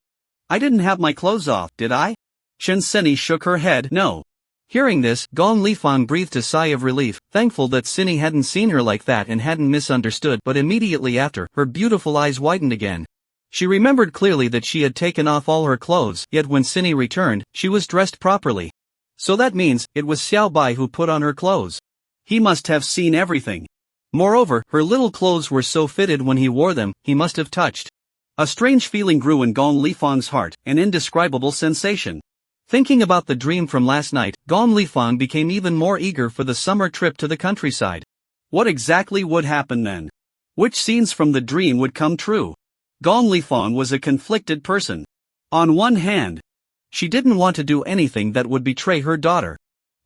I didn't have my clothes off, did I?" Chen Xinyi shook her head, "No." Hearing this, Gong Lifang breathed a sigh of relief, thankful that Xinyi hadn't seen her like that and hadn't misunderstood. But immediately after, her beautiful eyes widened again. She remembered clearly that she had taken off all her clothes, yet when Xinyi returned, she was dressed properly. So that means, it was Xiaobai who put on her clothes. He must have seen everything. Moreover, her little clothes were so fitted when he wore them, he must have touched. A strange feeling grew in Gong Lifang's heart, an indescribable sensation. Thinking about the dream from last night, Gong Lifang became even more eager for the summer trip to the countryside. What exactly would happen then? Which scenes from the dream would come true? Gong Lifang was a conflicted person. On one hand, she didn't want to do anything that would betray her daughter.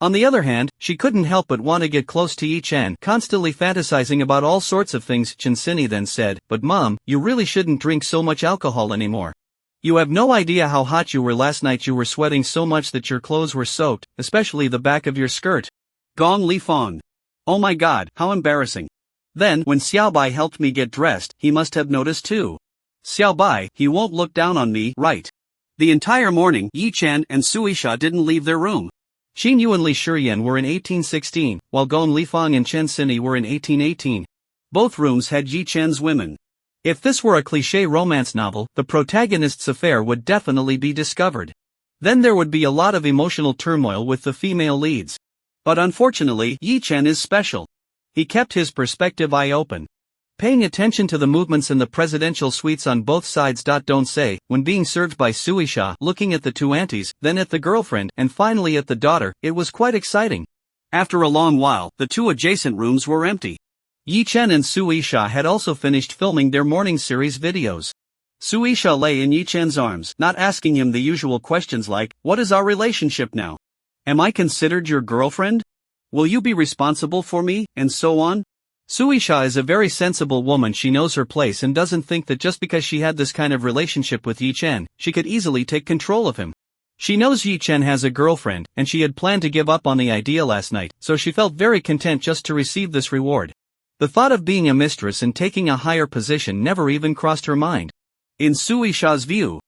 On the other hand, she couldn't help but want to get close to Yi Chen, constantly fantasizing about all sorts of things. Chen Xinyi then said, "But Mom, you really shouldn't drink so much alcohol anymore. You have no idea how hot you were last night. You were sweating so much that your clothes were soaked, especially the back of your skirt." Gong Lifang. Oh my god, how embarrassing. Then, when Xiaobai helped me get dressed, he must have noticed too. Xiaobai, he won't look down on me, right? The entire morning, Yi Chen and Suisha didn't leave their room. Xin Yu and Li Shiyan were in 1816, while Gong Lifang and Chen Xinyi were in 1818. Both rooms had Yi Chen's women. If this were a cliché romance novel, the protagonist's affair would definitely be discovered. Then there would be a lot of emotional turmoil with the female leads. But unfortunately, Yi Chen is special. He kept his perspective eye open, paying attention to the movements in the presidential suites on both sides. Don't say, when being served by Suisha, looking at the two aunties, then at the girlfriend, and finally at the daughter, it was quite exciting. After a long while, the two adjacent rooms were empty. Yi Chen and Suisha had also finished filming their morning series videos. Suisha lay in Yi Chen's arms, not asking him the usual questions like, "What is our relationship now? Am I considered your girlfriend? Will you be responsible for me?" and so on. Suisha is a very sensible woman. She knows her place and doesn't think that just because she had this kind of relationship with Yi Chen, she could easily take control of him. She knows Yi Chen has a girlfriend, and she had planned to give up on the idea last night, so she felt very content just to receive this reward. The thought of being a mistress and taking a higher position never even crossed her mind. In Sui Sha's view,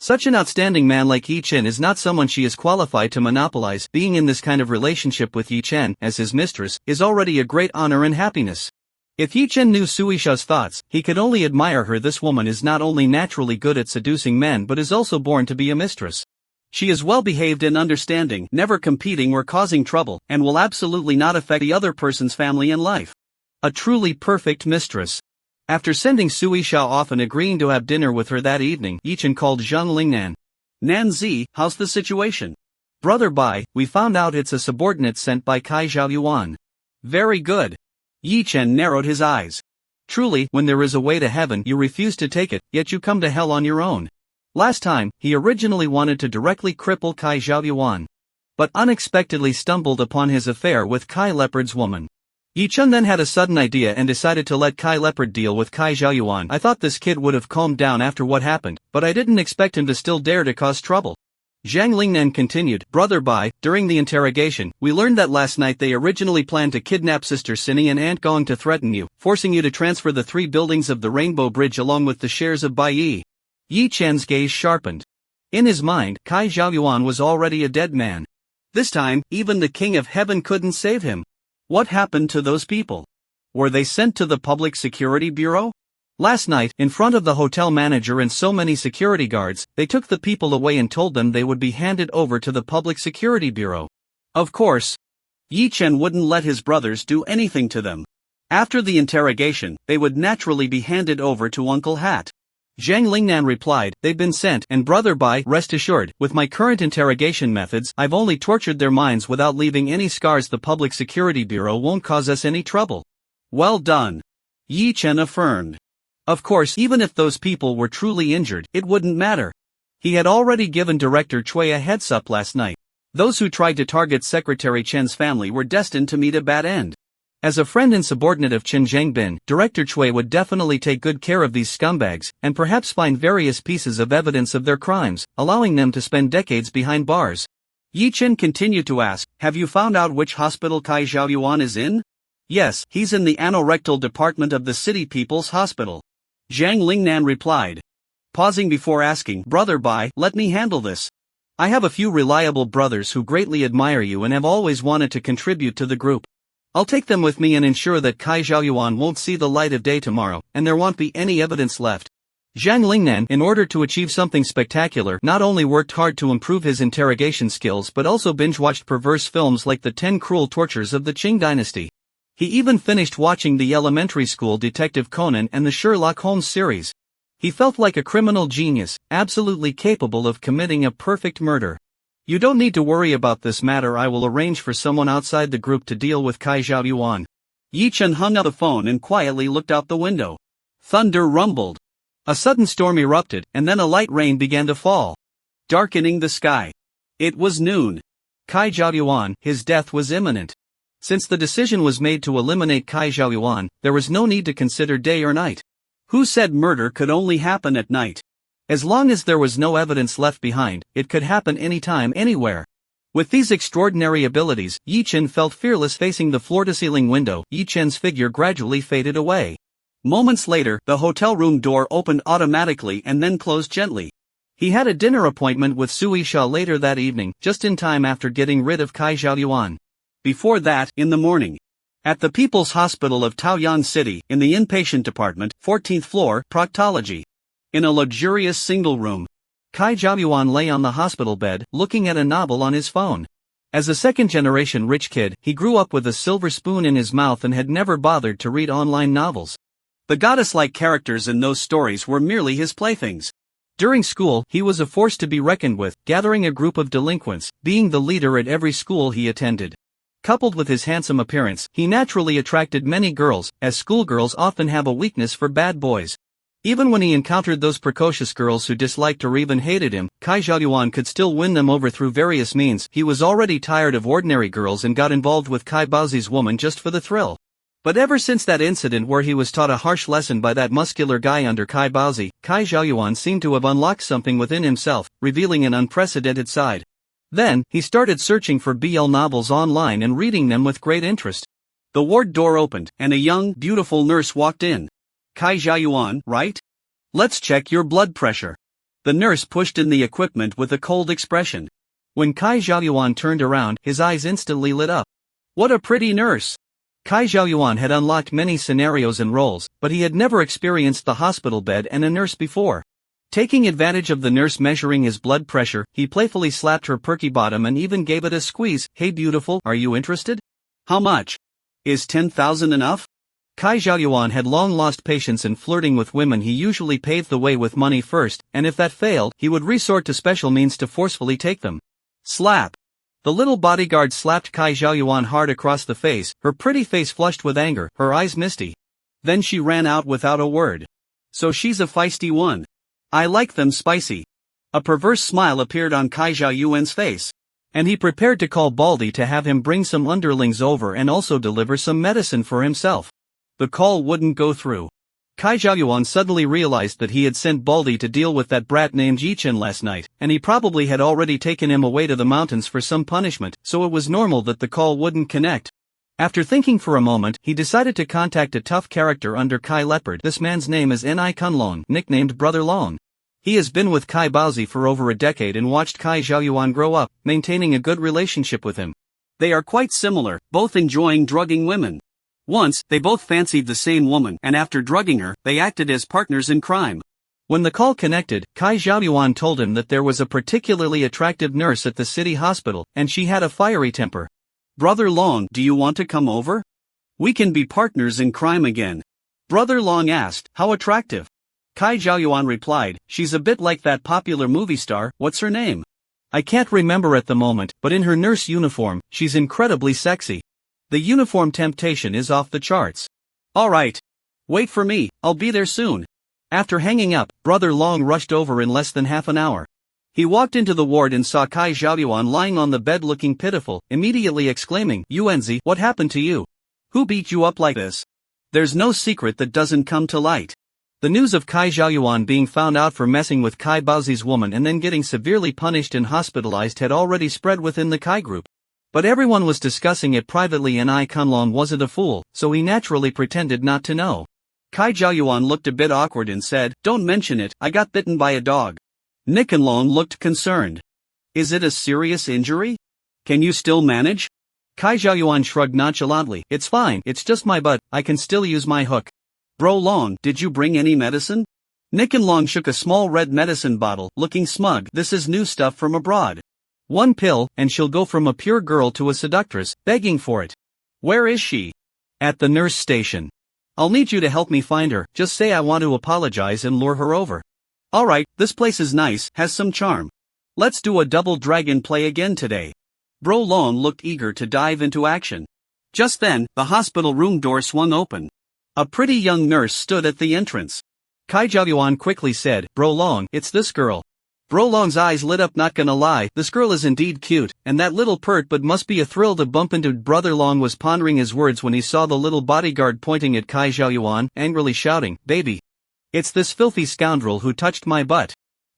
such an outstanding man like Yi Chen is not someone she is qualified to monopolize. Being in this kind of relationship with Yi Chen as his mistress is already a great honor and happiness. If Yi Chen knew Sui Sha's thoughts, he could only admire her. This woman is not only naturally good at seducing men but is also born to be a mistress. She is well behaved and understanding, never competing or causing trouble, and will absolutely not affect the other person's family and life. A truly perfect mistress. After sending Sui Sha off and agreeing to have dinner with her that evening, Yi Chen called Zhang Lingnan. Nanzi, how's the situation? Brother Bai, we found out it's a subordinate sent by Kai Zhaoyuan. Very good. Yi Chen narrowed his eyes. Truly, when there is a way to heaven, you refuse to take it, yet you come to hell on your own. Last time, he originally wanted to directly cripple Kai Zhaoyuan, but unexpectedly stumbled upon his affair with Kai Leopard's woman. Yi Chen then had a sudden idea and decided to let Kai Leopard deal with Kai Zhaoyuan. I thought this kid would have calmed down after what happened, but I didn't expect him to still dare to cause trouble. Zhang Lingnan continued, Brother Bai, during the interrogation, we learned that last night they originally planned to kidnap Sister Sinny and Aunt Gong to threaten you, forcing you to transfer the 3 buildings of the Rainbow Bridge along with the shares of Bai Yi. Yi Chen's gaze sharpened. In his mind, Kai Zhaoyuan was already a dead man. This time, even the King of Heaven couldn't save him. What happened to those people? Were they sent to the Public Security Bureau? Last night, in front of the hotel manager and so many security guards, they took the people away and told them they would be handed over to the Public Security Bureau. Of course, Yi Chen wouldn't let his brothers do anything to them. After the interrogation, they would naturally be handed over to Uncle Hat. Zhang Lingnan replied, they've been sent, and Brother Bai, rest assured, with my current interrogation methods, I've only tortured their minds without leaving any scars. The Public Security Bureau won't cause us any trouble. Well done. Yi Chen affirmed. Of course, even if those people were truly injured, it wouldn't matter. He had already given Director Cui a heads up last night. Those who tried to target Secretary Chen's family were destined to meet a bad end. As a friend and subordinate of Chen Zhangbin, Director Cui would definitely take good care of these scumbags, and perhaps find various pieces of evidence of their crimes, allowing them to spend decades behind bars. Yi Chen continued to ask, have you found out which hospital Kai Zhaoyuan is in? Yes, he's in the anorectal department of the City People's Hospital. Zhang Lingnan replied. Pausing before asking, Brother Bai, let me handle this. I have a few reliable brothers who greatly admire you and have always wanted to contribute to the group. I'll take them with me and ensure that Kai Zhaoyuan won't see the light of day tomorrow, and there won't be any evidence left. Zhang Lingnan, in order to achieve something spectacular, not only worked hard to improve his interrogation skills but also binge-watched perverse films like The 10 Cruel Tortures of the Qing Dynasty. He even finished watching the elementary school Detective Conan and the Sherlock Holmes series. He felt like a criminal genius, absolutely capable of committing a perfect murder. You don't need to worry about this matter. I will arrange for someone outside the group to deal with Kai Zhaoyuan. Yi Chen hung up the phone and quietly looked out the window. Thunder rumbled. A sudden storm erupted, and then a light rain began to fall, darkening the sky. It was noon. Kai Zhaoyuan, his death was imminent. Since the decision was made to eliminate Kai Zhaoyuan, there was no need to consider day or night. Who said murder could only happen at night? As long as there was no evidence left behind, it could happen anytime, anywhere. With these extraordinary abilities, Yi Chen felt fearless facing the floor-to-ceiling window. Yi Chen's figure gradually faded away. Moments later, the hotel room door opened automatically and then closed gently. He had a dinner appointment with Sui Sha later that evening, just in time after getting rid of Kai Zhaoyuan. Before that, in the morning, at the People's Hospital of Taoyuan City, in the inpatient department, 14th floor, proctology. In a luxurious single room, Kai Zhaoyuan lay on the hospital bed, looking at a novel on his phone. As a second-generation rich kid, he grew up with a silver spoon in his mouth and had never bothered to read online novels. The goddess-like characters in those stories were merely his playthings. During school, he was a force to be reckoned with, gathering a group of delinquents, being the leader at every school he attended. Coupled with his handsome appearance, he naturally attracted many girls, as schoolgirls often have a weakness for bad boys. Even when he encountered those precocious girls who disliked or even hated him, Kai Zhaoyuan could still win them over through various means. He was already tired of ordinary girls and got involved with Kai Baozi's woman just for the thrill. But ever since that incident where he was taught a harsh lesson by that muscular guy under Kai Baozi, Kai Xiaoyuan seemed to have unlocked something within himself, revealing an unprecedented side. Then, he started searching for BL novels online and reading them with great interest. The ward door opened, and a young, beautiful nurse walked in. Kai Xiaoyuan, right? Let's check your blood pressure. The nurse pushed in the equipment with a cold expression. When Kai Xiaoyuan turned around, his eyes instantly lit up. What a pretty nurse! Kai Xiaoyuan had unlocked many scenarios and roles, but he had never experienced the hospital bed and a nurse before. Taking advantage of the nurse measuring his blood pressure, he playfully slapped her perky bottom and even gave it a squeeze. Hey beautiful, are you interested? How much? Is 10,000 enough? Kai Xiaoyuan had long lost patience in flirting with women. He usually paved the way with money first, and if that failed, he would resort to special means to forcefully take them. Slap! The little bodyguard slapped Kai Xiaoyuan hard across the face, her pretty face flushed with anger, her eyes misty. Then she ran out without a word. So she's a feisty one. I like them spicy. A perverse smile appeared on Kai Xiaoyuan's face. And he prepared to call Baldy to have him bring some underlings over and also deliver some medicine for himself. The call wouldn't go through. Kai Xiaoyuan suddenly realized that he had sent Baldy to deal with that brat named Yichen last night, and he probably had already taken him away to the mountains for some punishment, so it was normal that the call wouldn't connect. After thinking for a moment, he decided to contact a tough character under Kai Leopard. This man's name is Ni Kunlong, nicknamed Brother Long. He has been with Kai Baozi for over a decade and watched Kai Xiaoyuan grow up, maintaining a good relationship with him. They are quite similar, both enjoying drugging women. Once, they both fancied the same woman, and after drugging her, they acted as partners in crime. When the call connected, Kai Xiaoyuan told him that there was a particularly attractive nurse at the city hospital, and she had a fiery temper. Brother Long, do you want to come over? We can be partners in crime again. Brother Long asked, how attractive? Kai Xiaoyuan replied, she's a bit like that popular movie star. What's her name? I can't remember at the moment, but in her nurse uniform, she's incredibly sexy. The uniform temptation is off the charts. Alright. Wait for me, I'll be there soon. After hanging up, Brother Long rushed over in less than half an hour. He walked into the ward and saw Kai Xiaoyuan lying on the bed looking pitiful, immediately exclaiming, Yuanzi, what happened to you? Who beat you up like this? There's no secret that doesn't come to light. The news of Kai Xiaoyuan being found out for messing with Kai Baozi's woman and then getting severely punished and hospitalized had already spread within the Kai group. But everyone was discussing it privately and Ni Kunlong wasn't a fool, so he naturally pretended not to know. Kai Xiaoyuan looked a bit awkward and said, don't mention it, I got bitten by a dog. Ni Kunlong looked concerned. Is it a serious injury? Can you still manage? Kai Xiaoyuan shrugged nonchalantly, it's fine, it's just my butt, I can still use my hook. Bro Long, did you bring any medicine? Ni Kunlong shook a small red medicine bottle, looking smug. This is new stuff from abroad. 1 pill, and she'll go from a pure girl to a seductress, begging for it. Where is she? At the nurse station. I'll need you to help me find her, just say I want to apologize and lure her over. Alright, this place is nice, has some charm. Let's do a double dragon play again today. Bro Long looked eager to dive into action. Just then, the hospital room door swung open. A pretty young nurse stood at the entrance. Kai Xiaoyuan quickly said, Bro Long, it's this girl. Bro Long's eyes lit up, not gonna lie, this girl is indeed cute, and that little pert but must be a thrill to bump into. Brother Long was pondering his words when he saw the little bodyguard pointing at Kai Xiaoyuan, angrily shouting, baby. It's this filthy scoundrel who touched my butt.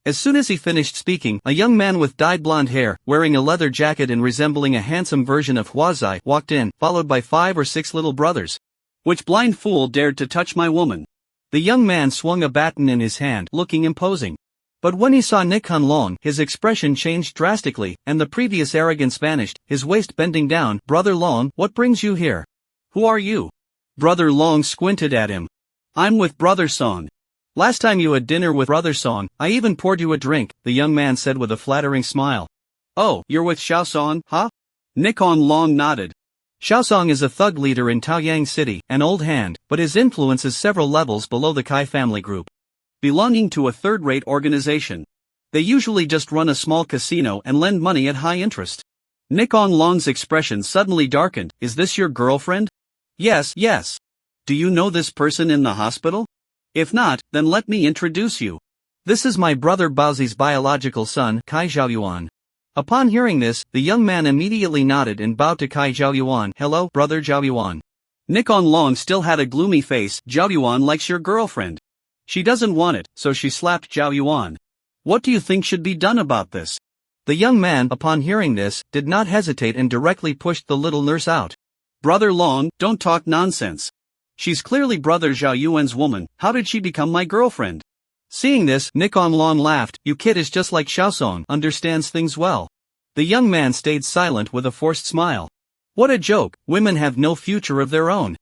As soon as he finished speaking, a young man with dyed blonde hair, wearing a leather jacket and resembling a handsome version of Huazai, walked in, followed by 5 or 6 little brothers. Which blind fool dared to touch my woman? The young man swung a baton in his hand, looking imposing. But when he saw Ni Kunlong, his expression changed drastically, and the previous arrogance vanished, his waist bending down. Brother Long, what brings you here? Who are you? Brother Long squinted at him. I'm with Brother Song. Last time you had dinner with Brother Song, I even poured you a drink, the young man said with a flattering smile. Oh, you're with Xiaosong, huh? Ni Kunlong nodded. Xiaosong is a thug leader in Taoyang City, an old hand, but his influence is several levels below the Kai family group. Belonging to a third-rate organization. They usually just run a small casino and lend money at high interest. Ni Kunlong's expression suddenly darkened. Is this your girlfriend? Yes. Do you know this person in the hospital? If not, then let me introduce you. This is my brother Baozi's biological son, Kai Xiaoyuan. Upon hearing this, the young man immediately nodded and bowed to Kai Xiaoyuan. Hello, brother Xiaoyuan. Nikon Long still had a gloomy face. Zhao Yuan likes your girlfriend. She doesn't want it, so she slapped Zhao Yuan. What do you think should be done about this? The young man, upon hearing this, did not hesitate and directly pushed the little nurse out. Brother Long, don't talk nonsense. She's clearly Brother Zhao Yuan's woman. How did she become my girlfriend? Seeing this, Nikon Long laughed. You kid is just like Xiaosong, understands things well. The young man stayed silent with a forced smile. What a joke, women have no future of their own.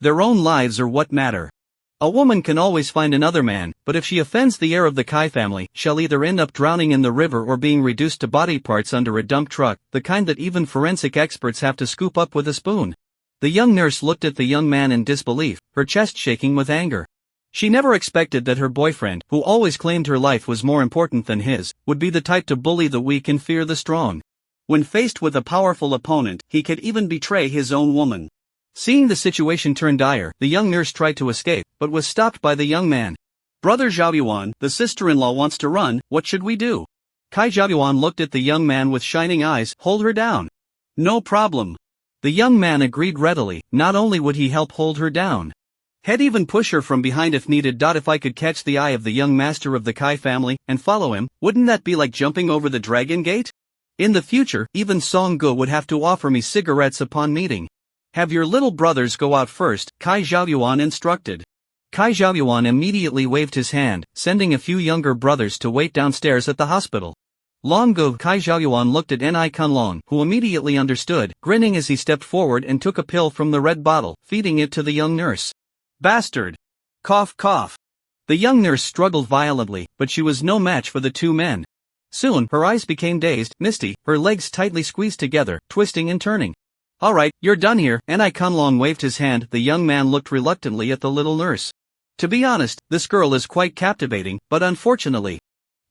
Their own lives are what matter. A woman can always find another man, but if she offends the heir of the Kai family, she'll either end up drowning in the river or being reduced to body parts under a dump truck, the kind that even forensic experts have to scoop up with a spoon. The young nurse looked at the young man in disbelief, her chest shaking with anger. She never expected that her boyfriend, who always claimed her life was more important than his, would be the type to bully the weak and fear the strong. When faced with a powerful opponent, he could even betray his own woman. Seeing the situation turn dire, the young nurse tried to escape, but was stopped by the young man. Brother Zhao Yuan, the sister-in-law wants to run, what should we do? Kai Zhao Yuan looked at the young man with shining eyes. Hold her down. No problem. The young man agreed readily. Not only would he help hold her down, he'd even push her from behind if needed. If I could catch the eye of the young master of the Kai family, and follow him, wouldn't that be like jumping over the dragon gate? In the future, even Song Gu would have to offer me cigarettes upon meeting. Have your little brothers go out first, Kai Zhao Yuan instructed. Kai Zhao Yuan immediately waved his hand, sending a few younger brothers to wait downstairs at the hospital. Long Gu. Kai Zhao Yuan looked at Ni Kunlong, who immediately understood, grinning as he stepped forward and took a pill from the red bottle, feeding it to the young nurse. Bastard! Cough cough. The young nurse struggled violently, but she was no match for the two men. Soon, her eyes became dazed, misty, her legs tightly squeezed together, twisting and turning. All right, you're done here. Ni Kunlong waved his hand. The young man looked reluctantly at the little nurse. To be honest, this girl is quite captivating, but unfortunately,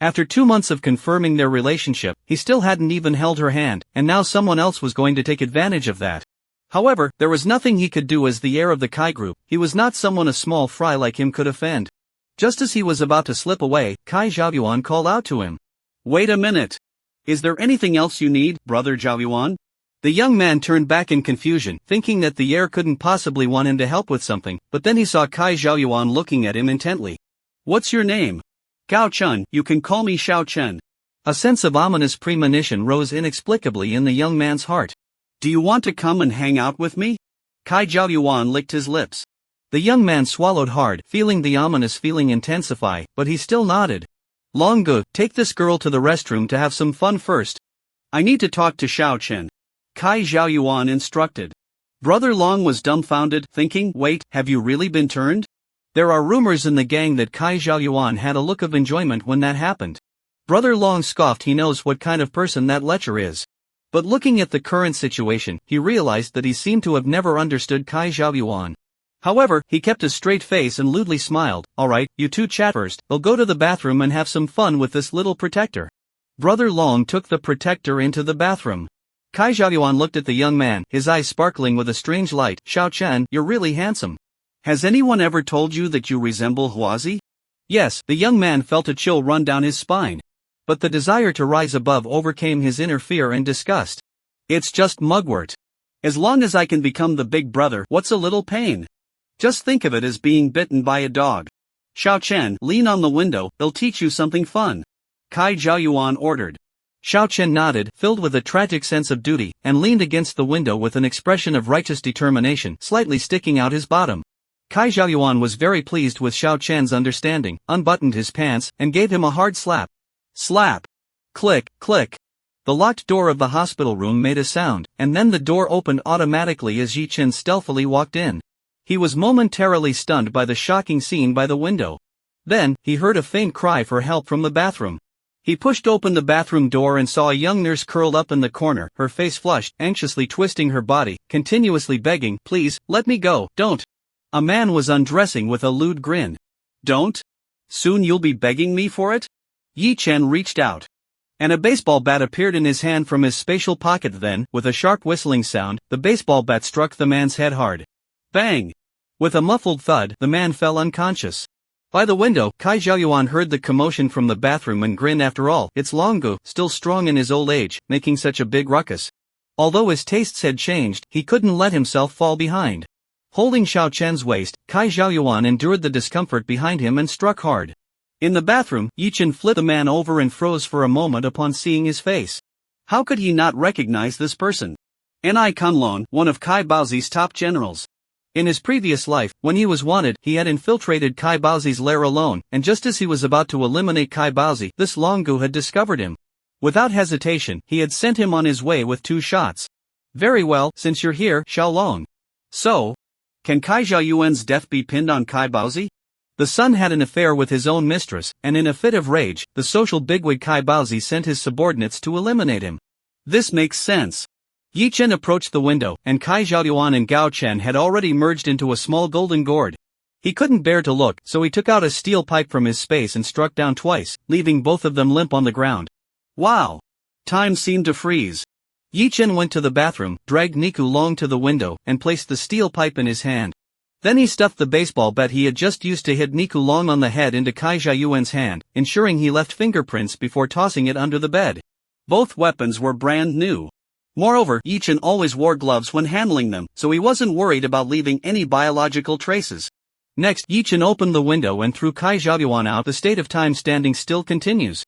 after 2 months of confirming their relationship, he still hadn't even held her hand, and now someone else was going to take advantage of that. However, there was nothing he could do as the heir of the Kai group. He was not someone a small fry like him could offend. Just as he was about to slip away, Kai Zhao Yuan called out to him. Wait a minute. Is there anything else you need, Brother Zhao Yuan? The young man turned back in confusion, thinking that the heir couldn't possibly want him to help with something, but then he saw Kai Zhao Yuan looking at him intently. What's your name? Gao Chun, you can call me Xiao Chen. A sense of ominous premonition rose inexplicably in the young man's heart. Do you want to come and hang out with me? Kai Zhao Yuan licked his lips. The young man swallowed hard, feeling the ominous feeling intensify, but he still nodded. Long Gu, take this girl to the restroom to have some fun first. I need to talk to Xiao Chen. Kai Zhao Yuan instructed. Brother Long was dumbfounded, thinking, wait, have you really been turned? There are rumors in the gang that Kai Zhao Yuan had a look of enjoyment when that happened. Brother Long scoffed. He knows what kind of person that lecher is. But looking at the current situation, he realized that he seemed to have never understood Kai Zhao Yuan. However, he kept a straight face and lewdly smiled. Alright, you two chat first, I'll go to the bathroom and have some fun with this little protector. Brother Long took the protector into the bathroom. Kai Zhao Yuan looked at the young man, his eyes sparkling with a strange light. Xiao Chen, you're really handsome. Has anyone ever told you that you resemble Huazi? Yes, the young man felt a chill run down his spine. But the desire to rise above overcame his inner fear and disgust. It's just mugwort. As long as I can become the big brother, what's a little pain? Just think of it as being bitten by a dog. Xiao Chen, lean on the window, they'll teach you something fun. Kai Zhao Yuan ordered. Xiao Chen nodded, filled with a tragic sense of duty, and leaned against the window with an expression of righteous determination, slightly sticking out his bottom. Kai Zhao Yuan was very pleased with Xiao Chen's understanding, unbuttoned his pants, and gave him a hard slap. Slap! Click, click! The locked door of the hospital room made a sound, and then the door opened automatically as Yi Chen stealthily walked in. He was momentarily stunned by the shocking scene by the window. Then, he heard a faint cry for help from the bathroom. He pushed open the bathroom door and saw a young nurse curled up in the corner, her face flushed, anxiously twisting her body, continuously begging, please, let me go, don't. A man was undressing with a lewd grin. Don't? Soon you'll be begging me for it? Yi Chen reached out. And a baseball bat appeared in his hand from his spatial pocket. Then, with a sharp whistling sound, the baseball bat struck the man's head hard. Bang! With a muffled thud, the man fell unconscious. By the window, Kai Zhao Yuan heard the commotion from the bathroom and grinned. After all, it's Long Gu, still strong in his old age, making such a big ruckus. Although his tastes had changed, he couldn't let himself fall behind. Holding Xiao Chen's waist, Kai Xiaoyuan endured the discomfort behind him and struck hard. In the bathroom, Yi Chen flipped the man over and froze for a moment upon seeing his face. How could he not recognize this person? Ni Kunlun, one of Kai Baozi's top generals. In his previous life, when he was wanted, he had infiltrated Kai Baozi's lair alone, and just as he was about to eliminate Kai Baozi, this Longu had discovered him. Without hesitation, he had sent him on his way with 2 shots. Very well, since you're here, Xiaolong. So, can Kai Xiaoyuan's death be pinned on Kai Baozi? The son had an affair with his own mistress, and in a fit of rage, the social bigwig Kai Baozi sent his subordinates to eliminate him. This makes sense. Yi Chen approached the window, and Kai Xiaoyuan and Gao Chen had already merged into a small golden gourd. He couldn't bear to look, so he took out a steel pipe from his space and struck down twice, leaving both of them limp on the ground. Wow! Time seemed to freeze. Yi Chen went to the bathroom, dragged Niku Long to the window, and placed the steel pipe in his hand. Then he stuffed the baseball bat he had just used to hit Niku Long on the head into Kai Xiaoyuan's hand, ensuring he left fingerprints before tossing it under the bed. Both weapons were brand new. Moreover, Yi Chen always wore gloves when handling them, so he wasn't worried about leaving any biological traces. Next, Yi Chen opened the window and threw Kai Xiaoyuan out. The state of time standing still continues.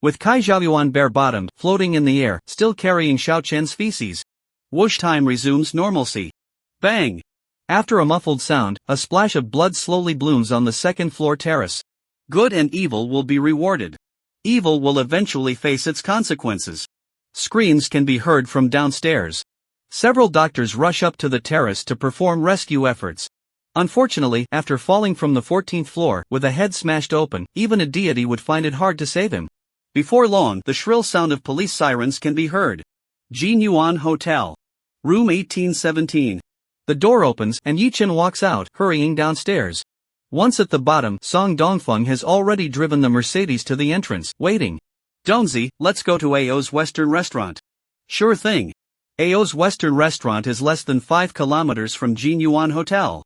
With Kai Xiaoyuan bare-bottomed, floating in the air, still carrying Xiao Chen's feces. Whoosh, time resumes normalcy. Bang! After a muffled sound, a splash of blood slowly blooms on the second-floor terrace. Good and evil will be rewarded. Evil will eventually face its consequences. Screams can be heard from downstairs. Several doctors rush up to the terrace to perform rescue efforts. Unfortunately, after falling from the 14th floor, with a head smashed open, even a deity would find it hard to save him. Before long, the shrill sound of police sirens can be heard. Jin Yuan Hotel. Room 1817. The door opens and Yi Chen walks out, hurrying downstairs. Once at the bottom, Song Dongfeng has already driven the Mercedes to the entrance, waiting. Donzi, let's go to Ao's Western Restaurant. Sure thing. Ao's Western Restaurant is less than 5 kilometers from Jin Yuan Hotel.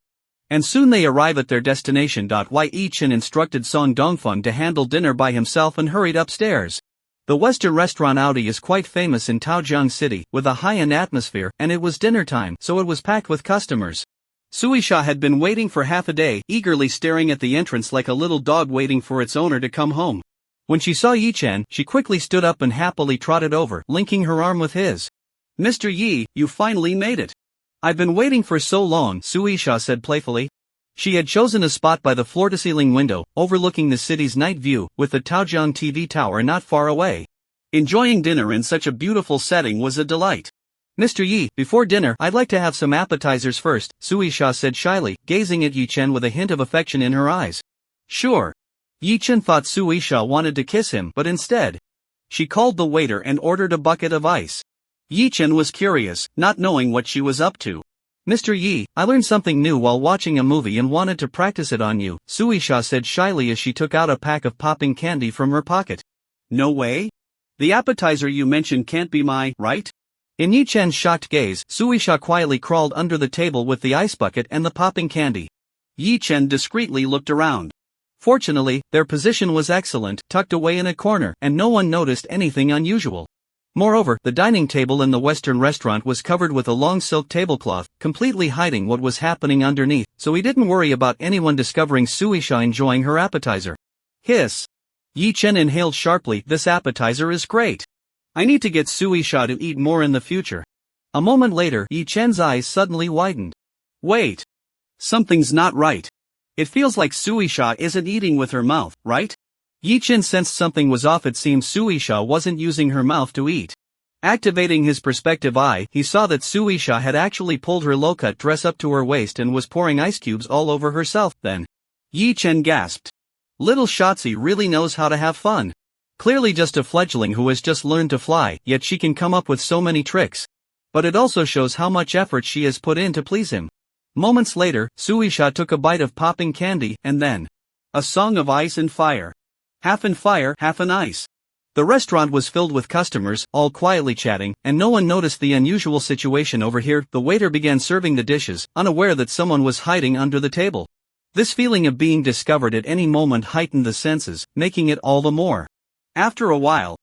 And soon they arrive at their destination. Yi Chen instructed Song Dongfeng to handle dinner by himself and hurried upstairs. The Western restaurant Auntie is quite famous in Taojiang City, with a high-end atmosphere, and it was dinner time, so it was packed with customers. Suisha had been waiting for half a day, eagerly staring at the entrance like a little dog waiting for its owner to come home. When she saw Yi Chen, she quickly stood up and happily trotted over, linking her arm with his. Mr. Yi, you finally made it. I've been waiting for so long, Suisha said playfully. She had chosen a spot by the floor-to-ceiling window, overlooking the city's night view, with the Taojiang TV tower not far away. Enjoying dinner in such a beautiful setting was a delight. Mr. Yi, before dinner, I'd like to have some appetizers first, Suisha said shyly, gazing at Yi Chen with a hint of affection in her eyes. Sure. Yi Chen thought Suisha wanted to kiss him, but instead, she called the waiter and ordered a bucket of ice. Yi Chen was curious, not knowing what she was up to. Mr. Yi, I learned something new while watching a movie and wanted to practice it on you, Suisha said shyly as she took out a pack of popping candy from her pocket. No way? The appetizer you mentioned can't be right? In Yi Chen's shocked gaze, Suisha quietly crawled under the table with the ice bucket and the popping candy. Yi Chen discreetly looked around. Fortunately, their position was excellent, tucked away in a corner, and no one noticed anything unusual. Moreover, the dining table in the Western restaurant was covered with a long silk tablecloth, completely hiding what was happening underneath, so he didn't worry about anyone discovering Suisha enjoying her appetizer. Hiss. Yi Chen inhaled sharply. This appetizer is great. I need to get Suisha to eat more in the future. A moment later, Yi Chen's eyes suddenly widened. Wait. Something's not right. It feels like Suisha isn't eating with her mouth, right? Yi Chen sensed something was off. It seemed Suisha wasn't using her mouth to eat. Activating his perspective eye, he saw that Suisha had actually pulled her low-cut dress up to her waist and was pouring ice cubes all over herself. Then, Yi Chen gasped. Little Shotzi really knows how to have fun. Clearly just a fledgling who has just learned to fly, yet she can come up with so many tricks. But it also shows how much effort she has put in to please him. Moments later, Suisha took a bite of popping candy, and then, a song of ice and fire. Half in fire, half in ice. The restaurant was filled with customers, all quietly chatting, and no one noticed the unusual situation over here. The waiter began serving the dishes, unaware that someone was hiding under the table. This feeling of being discovered at any moment heightened the senses, making it all the more. After a while,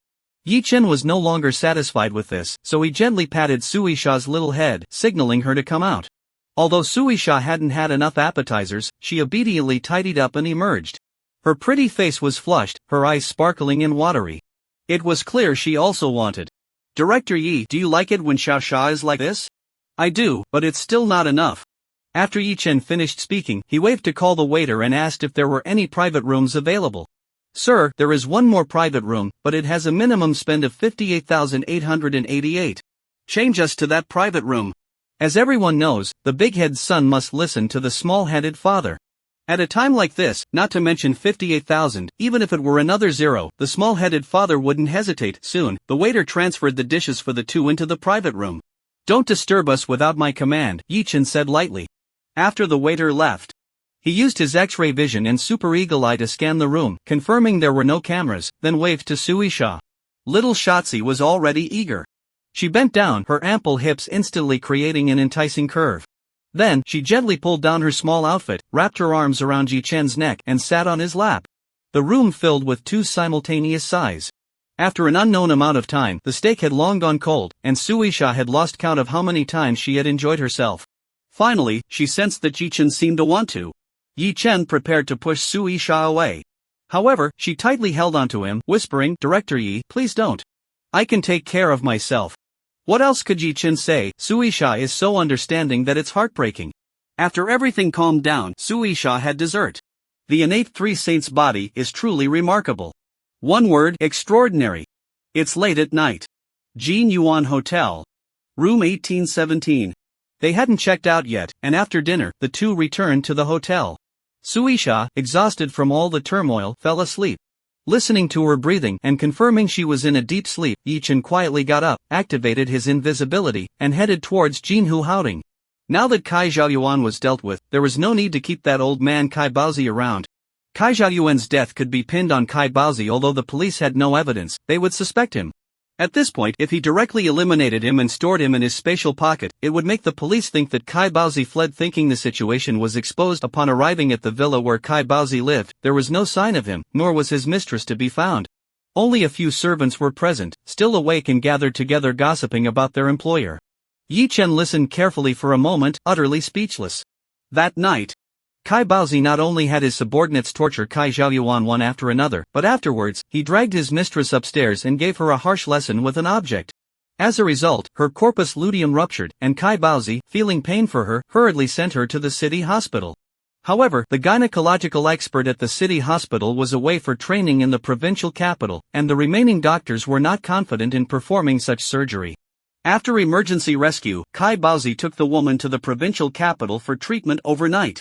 Yi Chen was no longer satisfied with this, so he gently patted Suisha's little head, signaling her to come out. Although Suisha hadn't had enough appetizers, she obediently tidied up and emerged. Her pretty face was flushed, her eyes sparkling and watery. It was clear she also wanted. Director Yi, do you like it when Xiao is like this? I do, but it's still not enough. After Yi Chen finished speaking, he waved to call the waiter and asked if there were any private rooms available. Sir, there is one more private room, but it has a minimum spend of 58,888. Change us to that private room. As everyone knows, the big-headed son must listen to the small-headed father. At a time like this, not to mention 58,000, even if it were another zero, the small-headed father wouldn't hesitate. Soon, the waiter transferred the dishes for the two into the private room. Don't disturb us without my command, Yi Chen said lightly. After the waiter left, he used his X-ray vision and super eagle eye to scan the room, confirming there were no cameras, then waved to Suisha. Little Shotzi was already eager. She bent down, her ample hips instantly creating an enticing curve. Then, she gently pulled down her small outfit, wrapped her arms around Yi Chen's neck and sat on his lap. The room filled with two simultaneous sighs. After an unknown amount of time, the steak had long gone cold, and Suisha had lost count of how many times she had enjoyed herself. Finally, she sensed that Yi Chen seemed to want to. Yi Chen prepared to push Suisha away. However, she tightly held onto him, whispering, Director Yi, please don't. I can take care of myself. What else could Yi Chen say? Suisha is so understanding that it's heartbreaking. After everything calmed down, Suisha had dessert. The innate Three Saints body is truly remarkable. One word, extraordinary. It's late at night. Jin Yuan Hotel. Room 1817. They hadn't checked out yet, and after dinner, the two returned to the hotel. Suisha, exhausted from all the turmoil, fell asleep. Listening to her breathing and confirming she was in a deep sleep, Yi Chen quietly got up, activated his invisibility, and headed towards Jinhu Haoding. Now that Kai Zhaoyuan was dealt with, there was no need to keep that old man Kai Baozi around. Kai Zhaoyuan's death could be pinned on Kai Baozi. Although the police had no evidence, they would suspect him. At this point, if he directly eliminated him and stored him in his spatial pocket, it would make the police think that Kai Baozi fled. Thinking the situation was exposed upon arriving at the villa where Kai Baozi lived, there was no sign of him, nor was his mistress to be found. Only a few servants were present, still awake and gathered together gossiping about their employer. Yi Chen listened carefully for a moment, utterly speechless. That night, Kai Baozi not only had his subordinates torture Kai Zhaoyuan one after another, but afterwards, he dragged his mistress upstairs and gave her a harsh lesson with an object. As a result, her corpus luteum ruptured, and Kai Baozi, feeling pain for her, hurriedly sent her to the city hospital. However, the gynecological expert at the city hospital was away for training in the provincial capital, and the remaining doctors were not confident in performing such surgery. After emergency rescue, Kai Baozi took the woman to the provincial capital for treatment overnight.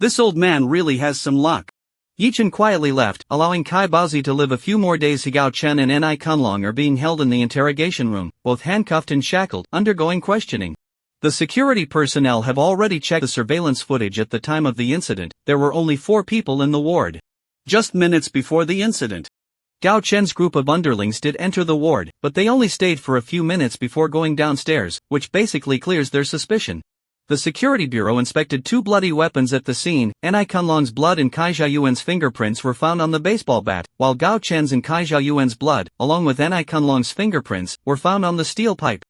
This old man really has some luck. Yi Chen quietly left, allowing Kai Baozi to live a few more days. Gao Chen and Ni Kunlong are being held in the interrogation room, both handcuffed and shackled, undergoing questioning. The security personnel have already checked the surveillance footage at the time of the incident. There were only 4 people in the ward. Just minutes before the incident, Gao Chen's group of underlings did enter the ward, but they only stayed for a few minutes before going downstairs, which basically clears their suspicion. The security bureau inspected 2 bloody weapons at the scene. Ni Kunlong's blood and Kai Zhaoyuan's fingerprints were found on the baseball bat, while Gao Chen's and Kai Zhaoyuan's blood, along with Ni Kunlong's fingerprints, were found on the steel pipe.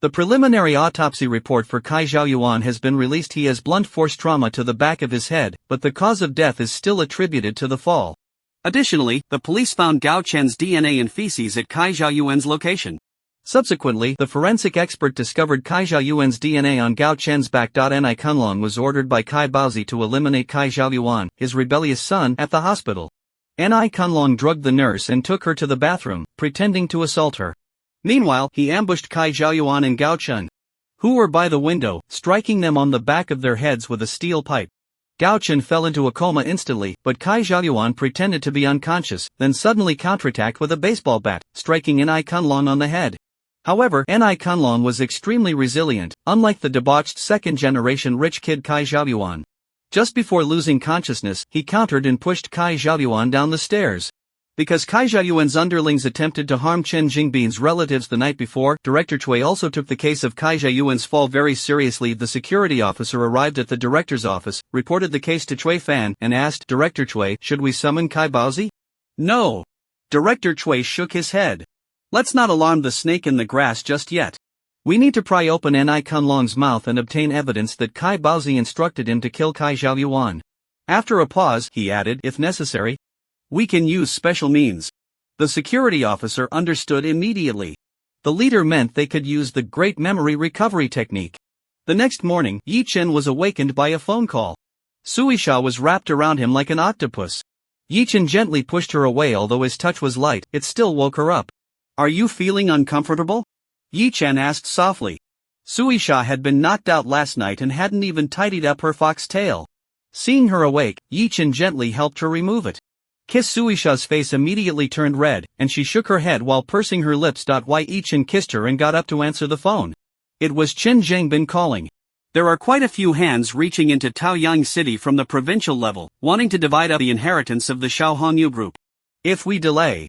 The preliminary autopsy report for Kai Zhaoyuan has been released. He has blunt force trauma to the back of his head, but the cause of death is still attributed to the fall. Additionally, the police found Gao Chen's DNA and feces at Kai Zhaoyuan's location. Subsequently, the forensic expert discovered Kai Zhaoyuan's DNA on Gao Chen's back. Ni Kunlong was ordered by Kai Baozi to eliminate Kai Zhaoyuan, his rebellious son, at the hospital. Ni Kunlong drugged the nurse and took her to the bathroom, pretending to assault her. Meanwhile, he ambushed Kai Zhaoyuan and Gao Chen, who were by the window, striking them on the back of their heads with a steel pipe. Gao Chen fell into a coma instantly, but Kai Zhaoyuan pretended to be unconscious, then suddenly counterattacked with a baseball bat, striking Ni Kunlong on the head. However, Ni Kunlong was extremely resilient, unlike the debauched second-generation rich kid Kai Zhaoyuan. Just before losing consciousness, he countered and pushed Kai Zhaoyuan down the stairs. Because Kai Zhaoyuan's underlings attempted to harm Chen Jingbin's relatives the night before, Director Cui also took the case of Kai Zhaoyuan's fall very seriously. The security officer arrived at the director's office, reported the case to Cui Fan, and asked, Director Cui, should we summon Kai Baozi? No. Director Cui shook his head. Let's not alarm the snake in the grass just yet. We need to pry open Ni Kunlong's mouth and obtain evidence that Kai Baozi instructed him to kill Kai Zhaoyuan. After a pause, he added, if necessary, we can use special means. The security officer understood immediately. The leader meant they could use the Great Memory Recovery Technique. The next morning, Yi Chen was awakened by a phone call. Suisha was wrapped around him like an octopus. Yi Chen gently pushed her away. Although his touch was light, it still woke her up. Are you feeling uncomfortable? Yi Chen asked softly. Suisha had been knocked out last night and hadn't even tidied up her foxtail. Seeing her awake, Yi Chen gently helped her remove it. Suisha's face immediately turned red, and she shook her head while pursing her lips. Yi Chen kissed her and got up to answer the phone. It was Chen Zhengbin calling. There are quite a few hands reaching into Taoyang City from the provincial level, wanting to divide up the inheritance of the Xiao Hongyu group. If we delay,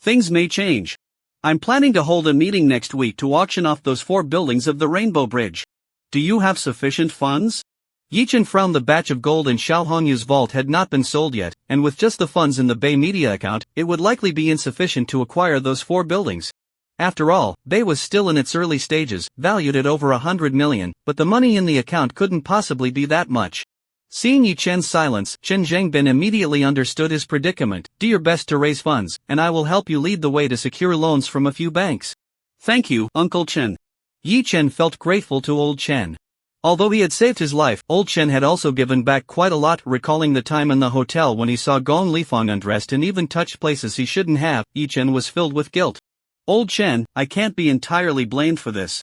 things may change. I'm planning to hold a meeting next week to auction off those 4 buildings of the Rainbow Bridge. Do you have sufficient funds? Yi Chen frowned. The batch of gold in Xiao Hongyu's vault had not been sold yet, and with just the funds in the Bay Media account, it would likely be insufficient to acquire those 4 buildings. After all, Bay was still in its early stages, valued at over 100 million, but the money in the account couldn't possibly be that much. Seeing Yi Chen's silence, Chen Zhengbin immediately understood his predicament. Do your best to raise funds, and I will help you lead the way to secure loans from a few banks. Thank you, Uncle Chen. Yi Chen felt grateful to old Chen. Although he had saved his life, old Chen had also given back quite a lot. Recalling the time in the hotel when he saw Gong Lifang undressed and even touched places he shouldn't have, Yi Chen was filled with guilt. Old Chen, I can't be entirely blamed for this.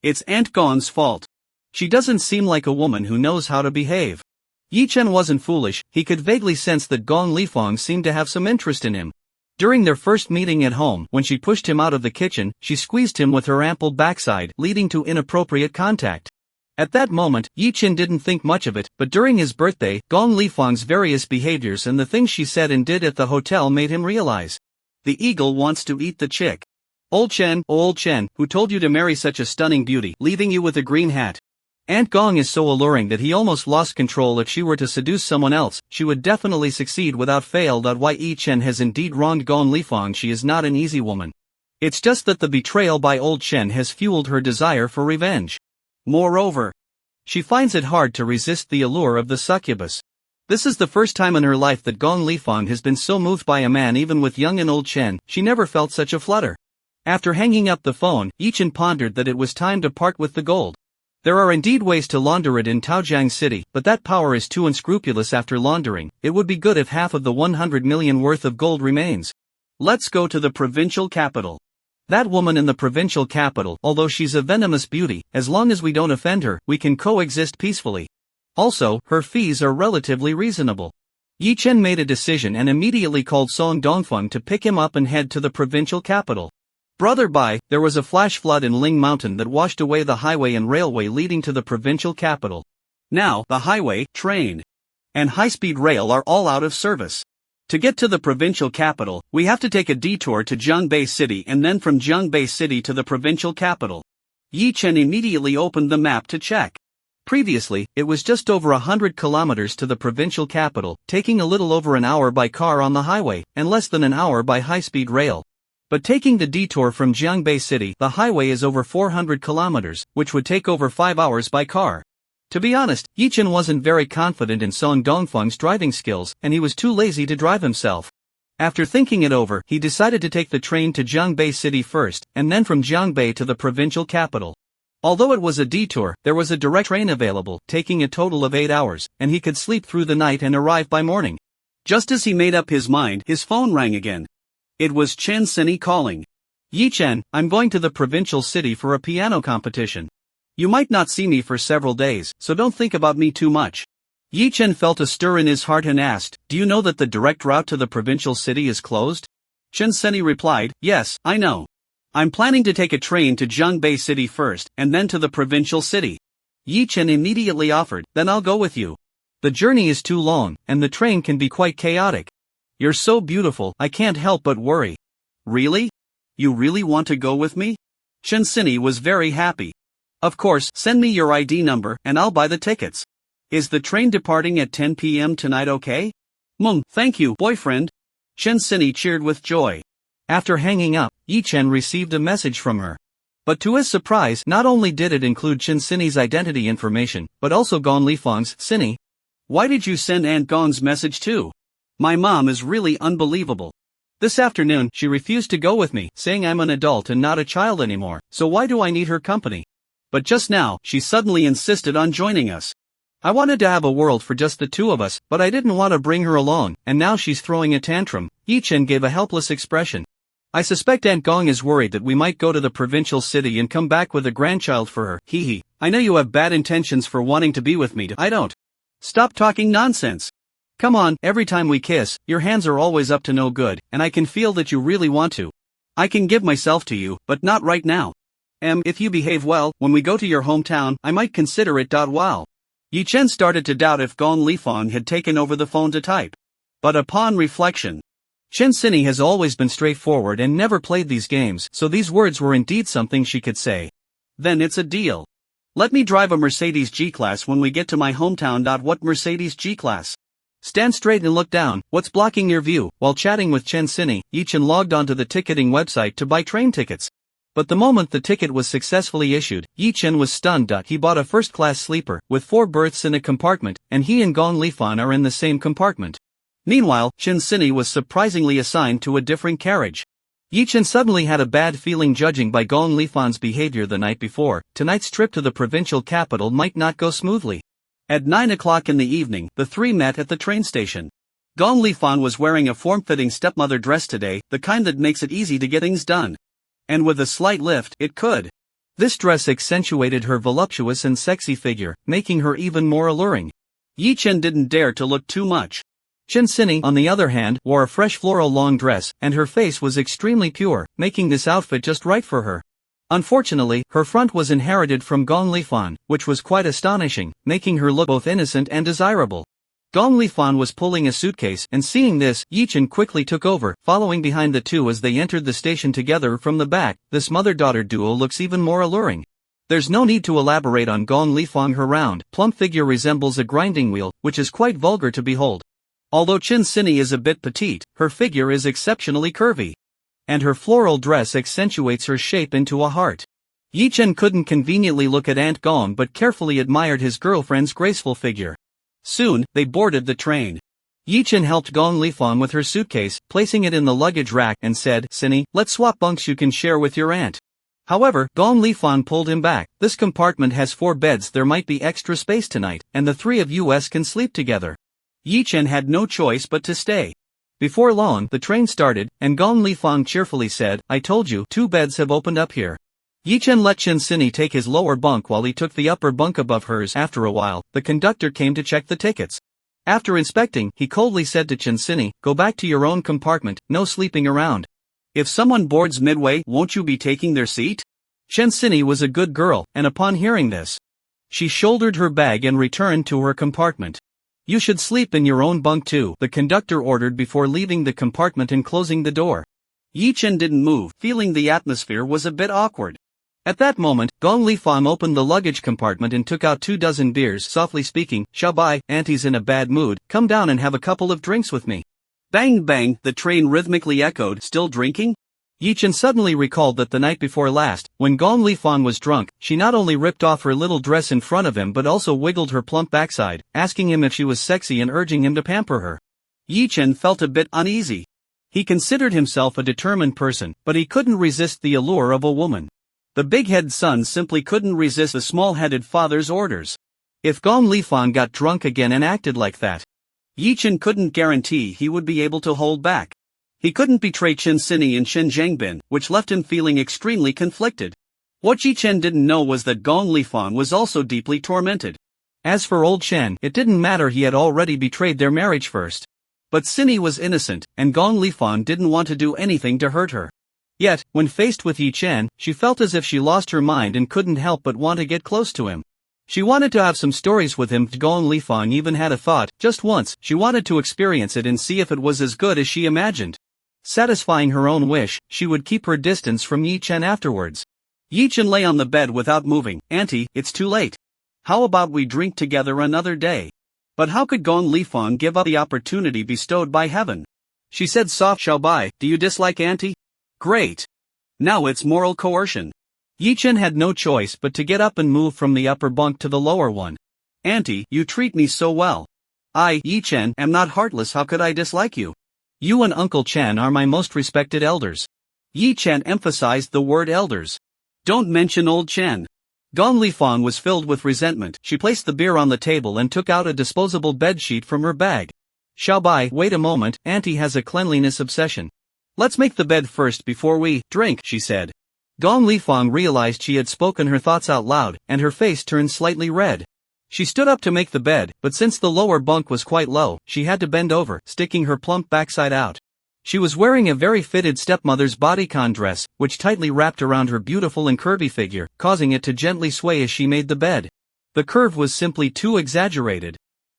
It's Aunt Gong's fault. She doesn't seem like a woman who knows how to behave. Yi Chen wasn't foolish. He could vaguely sense that Gong Lifang seemed to have some interest in him. During their first meeting at home, when she pushed him out of the kitchen, she squeezed him with her ample backside, leading to inappropriate contact. At that moment, Yi Chen didn't think much of it, but during his birthday, Gong Lifang's various behaviors and the things she said and did at the hotel made him realize. The eagle wants to eat the chick. Old Chen, who told you to marry such a stunning beauty, leaving you with a green hat? Aunt Gong is so alluring that he almost lost control. If she were to seduce someone else, she would definitely succeed without fail. Yi Chen has indeed wronged Gong Lifang. She is not an easy woman. It's just that the betrayal by old Chen has fueled her desire for revenge. Moreover, she finds it hard to resist the allure of the succubus. This is the first time in her life that Gong Lifang has been so moved by a man. Even with young and old Chen, she never felt such a flutter. After hanging up the phone, Yi Chen pondered that it was time to part with the gold. There are indeed ways to launder it in Taojiang City, but that power is too unscrupulous. After laundering, it would be good if half of the 100 million worth of gold remains. Let's go to the provincial capital. That woman in the provincial capital, although she's a venomous beauty, as long as we don't offend her, we can coexist peacefully. Also, her fees are relatively reasonable. Yi Chen made a decision and immediately called Song Dongfeng to pick him up and head to the provincial capital. Brother Bai, there was a flash flood in Ling Mountain that washed away the highway and railway leading to the provincial capital. Now, the highway, train, and high-speed rail are all out of service. To get to the provincial capital, we have to take a detour to Jiangbei City and then from Jiangbei City to the provincial capital. Yi Chen immediately opened the map to check. Previously, it was just over 100 kilometers to the provincial capital, taking a little over an hour by car on the highway, and less than an hour by high-speed rail. But taking the detour from Jiangbei City, the highway is over 400 kilometers, which would take over 5 hours by car. To be honest, Yi Chen wasn't very confident in Song Dongfeng's driving skills, and he was too lazy to drive himself. After thinking it over, he decided to take the train to Jiangbei City first, and then from Jiangbei to the provincial capital. Although it was a detour, there was a direct train available, taking a total of 8 hours, and he could sleep through the night and arrive by morning. Just as he made up his mind, his phone rang again. It was Chen Sini calling. Yi Chen, I'm going to the provincial city for a piano competition. You might not see me for several days, so don't think about me too much. Yi Chen felt a stir in his heart and asked, do you know that the direct route to the provincial city is closed? Chen Sini replied, yes, I know. I'm planning to take a train to Jiangbei City first, and then to the provincial city. Yi Chen immediately offered, then I'll go with you. The journey is too long, and the train can be quite chaotic. You're so beautiful, I can't help but worry. Really? You really want to go with me? Chen Sini was very happy. Of course, send me your ID number, and I'll buy the tickets. Is the train departing at 10 p.m. tonight okay? Thank you, boyfriend. Chen Sini cheered with joy. After hanging up, Yi Chen received a message from her. But to his surprise, not only did it include Chin Sinny's identity information, but also Gong Lifang's. Sinny, why did you send Aunt Gong's message too? My mom is really unbelievable. This afternoon, she refused to go with me, saying I'm an adult and not a child anymore, so why do I need her company? But just now, she suddenly insisted on joining us. I wanted to have a world for just the two of us, but I didn't want to bring her along, and now she's throwing a tantrum. Yi Chen gave a helpless expression. I suspect Aunt Gong is worried that we might go to the provincial city and come back with a grandchild for her. Hee. I know you have bad intentions for wanting to be with me. I don't. Stop talking nonsense. Come on, every time we kiss, your hands are always up to no good, and I can feel that you really want to. I can give myself to you, but not right now. If you behave well, when we go to your hometown, I might consider it. Wow. Yi Chen started to doubt if Gong Lifang had taken over the phone to type. But upon reflection, Chen Sinny has always been straightforward and never played these games, so these words were indeed something she could say. Then it's a deal. Let me drive a Mercedes G-Class when we get to my hometown. What Mercedes G-Class? Stand straight and look down. What's blocking your view? While chatting with Chen Sinny, Yi Chen logged onto the ticketing website to buy train tickets. But the moment the ticket was successfully issued, Yi Chen was stunned. He bought a first-class sleeper, with 4 berths in a compartment, and he and Gong Lifang are in the same compartment. Meanwhile, Chen Sinny was surprisingly assigned to a different carriage. Yi Chen suddenly had a bad feeling judging by Gong Lifang's behavior the night before. Tonight's trip to the provincial capital might not go smoothly. At 9 o'clock in the evening, the three met at the train station. Gong Lifang was wearing a form-fitting stepmother dress today, the kind that makes it easy to get things done. And with a slight lift, it could. This dress accentuated her voluptuous and sexy figure, making her even more alluring. Yi Chen didn't dare to look too much. Chen Sinny, on the other hand, wore a fresh floral long dress, and her face was extremely pure, making this outfit just right for her. Unfortunately, her front was inherited from Gong Lifang, which was quite astonishing, making her look both innocent and desirable. Gong Lifang was pulling a suitcase, and seeing this, Yi Chen quickly took over, following behind the two as they entered the station together from the back. This mother-daughter duo looks even more alluring. There's no need to elaborate on Gong Lifang. Her round, plump figure resembles a grinding wheel, which is quite vulgar to behold. Although Chen Sinny is a bit petite, her figure is exceptionally curvy. And her floral dress accentuates her shape into a heart. Yi Chen couldn't conveniently look at Aunt Gong but carefully admired his girlfriend's graceful figure. Soon, they boarded the train. Yi Chen helped Gong Lifang with her suitcase, placing it in the luggage rack, and said, Sinny, let's swap bunks you can share with your aunt. However, Gong Lifang pulled him back. This compartment has 4 beds, there might be extra space tonight, and the 3 of us can sleep together. Yi Chen had no choice but to stay. Before long, the train started, and Gong Lifang cheerfully said, I told you, 2 beds have opened up here. Yi Chen let Chen Sinny take his lower bunk while he took the upper bunk above hers. After a while, the conductor came to check the tickets. After inspecting, he coldly said to Chen Sinny, go back to your own compartment, no sleeping around. If someone boards midway, won't you be taking their seat? Chen Sinny was a good girl, and upon hearing this, she shouldered her bag and returned to her compartment. You should sleep in your own bunk too, the conductor ordered before leaving the compartment and closing the door. Yi Chen didn't move, feeling the atmosphere was a bit awkward. At that moment, Gong Lifang opened the luggage compartment and took out 24 beers, softly speaking, Xiaobai, Auntie's in a bad mood, come down and have a couple of drinks with me. Bang bang, the train rhythmically echoed, still drinking? Yi Chen suddenly recalled that the night before last, when Gong Lifang was drunk, she not only ripped off her little dress in front of him but also wiggled her plump backside, asking him if she was sexy and urging him to pamper her. Yi Chen felt a bit uneasy. He considered himself a determined person, but he couldn't resist the allure of a woman. The big-headed son simply couldn't resist the small-headed father's orders. If Gong Lifang got drunk again and acted like that, Yi Chen couldn't guarantee he would be able to hold back. He couldn't betray Chen Sinny and Chen Zhangbin, which left him feeling extremely conflicted. What Yi Chen didn't know was that Gong Lifang was also deeply tormented. As for old Chen, it didn't matter, he had already betrayed their marriage first. But Sinny was innocent, and Gong Lifang didn't want to do anything to hurt her. Yet, when faced with Yi Chen, she felt as if she lost her mind and couldn't help but want to get close to him. She wanted to have some stories with him. Gong Lifang even had a thought, just once, she wanted to experience it and see if it was as good as she imagined. Satisfying her own wish, she would keep her distance from Yi Chen afterwards. Yi Chen lay on the bed without moving. Auntie, it's too late. How about we drink together another day? But how could Gong Lifang give up the opportunity bestowed by heaven? She said soft, Xiaobai, do you dislike Auntie? Great. Now it's moral coercion. Yi Chen had no choice but to get up and move from the upper bunk to the lower one. Auntie, you treat me so well. I, Yi Chen, am not heartless. How could I dislike you? You and Uncle Chen are my most respected elders. Yi Chen emphasized the word elders. Don't mention old Chen. Gong Lifang was filled with resentment. She placed the beer on the table and took out a disposable bedsheet from her bag. Xiaobai, wait a moment, Auntie has a cleanliness obsession. Let's make the bed first before we drink, she said. Gong Lifang realized she had spoken her thoughts out loud, and her face turned slightly red. She stood up to make the bed, but since the lower bunk was quite low, she had to bend over, sticking her plump backside out. She was wearing a very fitted stepmother's bodycon dress, which tightly wrapped around her beautiful and curvy figure, causing it to gently sway as she made the bed. The curve was simply too exaggerated.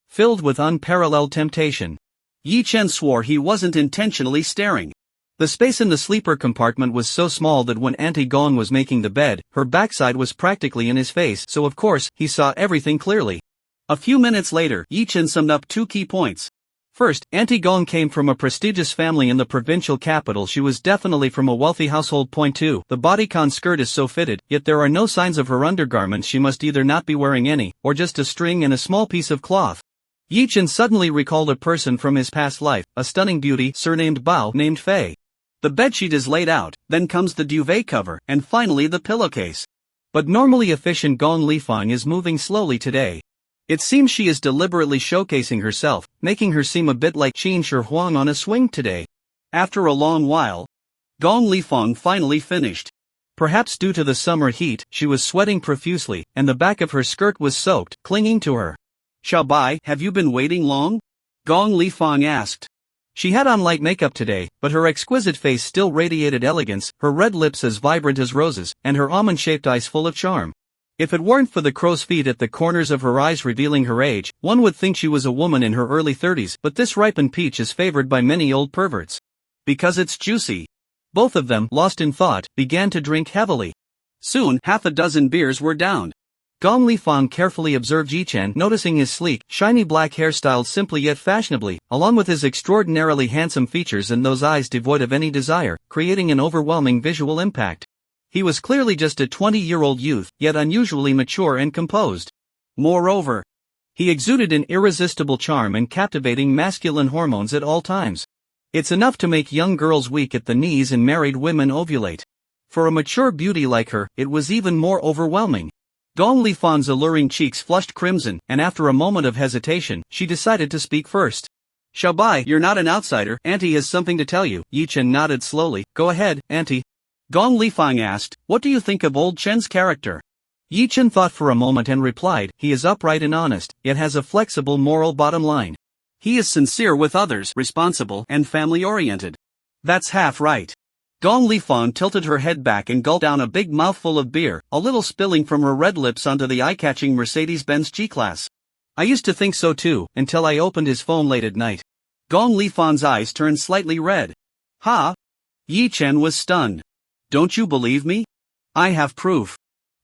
Filled with unparalleled temptation. Yi Chen swore he wasn't intentionally staring. The space in the sleeper compartment was so small that when Auntie Gong was making the bed, her backside was practically in his face, so of course, he saw everything clearly. A few minutes later, Yi Chen summed up 2 key points. First, Auntie Gong came from a prestigious family in the provincial capital. She was definitely from a wealthy household. Point 2, the bodycon skirt is so fitted, yet there are no signs of her undergarments. She must either not be wearing any, or just a string and a small piece of cloth. Yi Chen suddenly recalled a person from his past life, a stunning beauty surnamed Bao named Fei. The bedsheet is laid out, then comes the duvet cover, and finally the pillowcase. But normally efficient Gong Lifang is moving slowly today. It seems she is deliberately showcasing herself, making her seem a bit like Qin Shi Huang on a swing today. After a long while, Gong Lifang finally finished. Perhaps due to the summer heat, she was sweating profusely, and the back of her skirt was soaked, clinging to her. Xiaobai, have you been waiting long? Gong Lifang asked. She had on light makeup today, but her exquisite face still radiated elegance, her red lips as vibrant as roses, and her almond-shaped eyes full of charm. If it weren't for the crow's feet at the corners of her eyes revealing her age, one would think she was a woman in her early 30s, but this ripened peach is favored by many old perverts. Because it's juicy. Both of them, lost in thought, began to drink heavily. Soon, half a dozen beers were downed. Gong Lifang carefully observed Yi Chen, noticing his sleek, shiny black hair styled simply yet fashionably, along with his extraordinarily handsome features and those eyes devoid of any desire, creating an overwhelming visual impact. He was clearly just a 20-year-old youth, yet unusually mature and composed. Moreover, he exuded an irresistible charm and captivating masculine hormones at all times. It's enough to make young girls weak at the knees and married women ovulate. For a mature beauty like her, it was even more overwhelming. Gong Lifang's alluring cheeks flushed crimson, and after a moment of hesitation, she decided to speak first. Xiaobai, you're not an outsider, Auntie has something to tell you. Yi Chen nodded slowly. Go ahead, Auntie. Gong Lifang asked, what do you think of old Chen's character? Yi Chen thought for a moment and replied, he is upright and honest, yet has a flexible moral bottom line. He is sincere with others, responsible, and family-oriented. That's half right. Gong Lifang tilted her head back and gulped down a big mouthful of beer, a little spilling from her red lips onto the eye-catching Mercedes-Benz G-Class. I used to think so too, until I opened his phone late at night. Gong Lifang's eyes turned slightly red. Ha! Yi Chen was stunned. Don't you believe me? I have proof.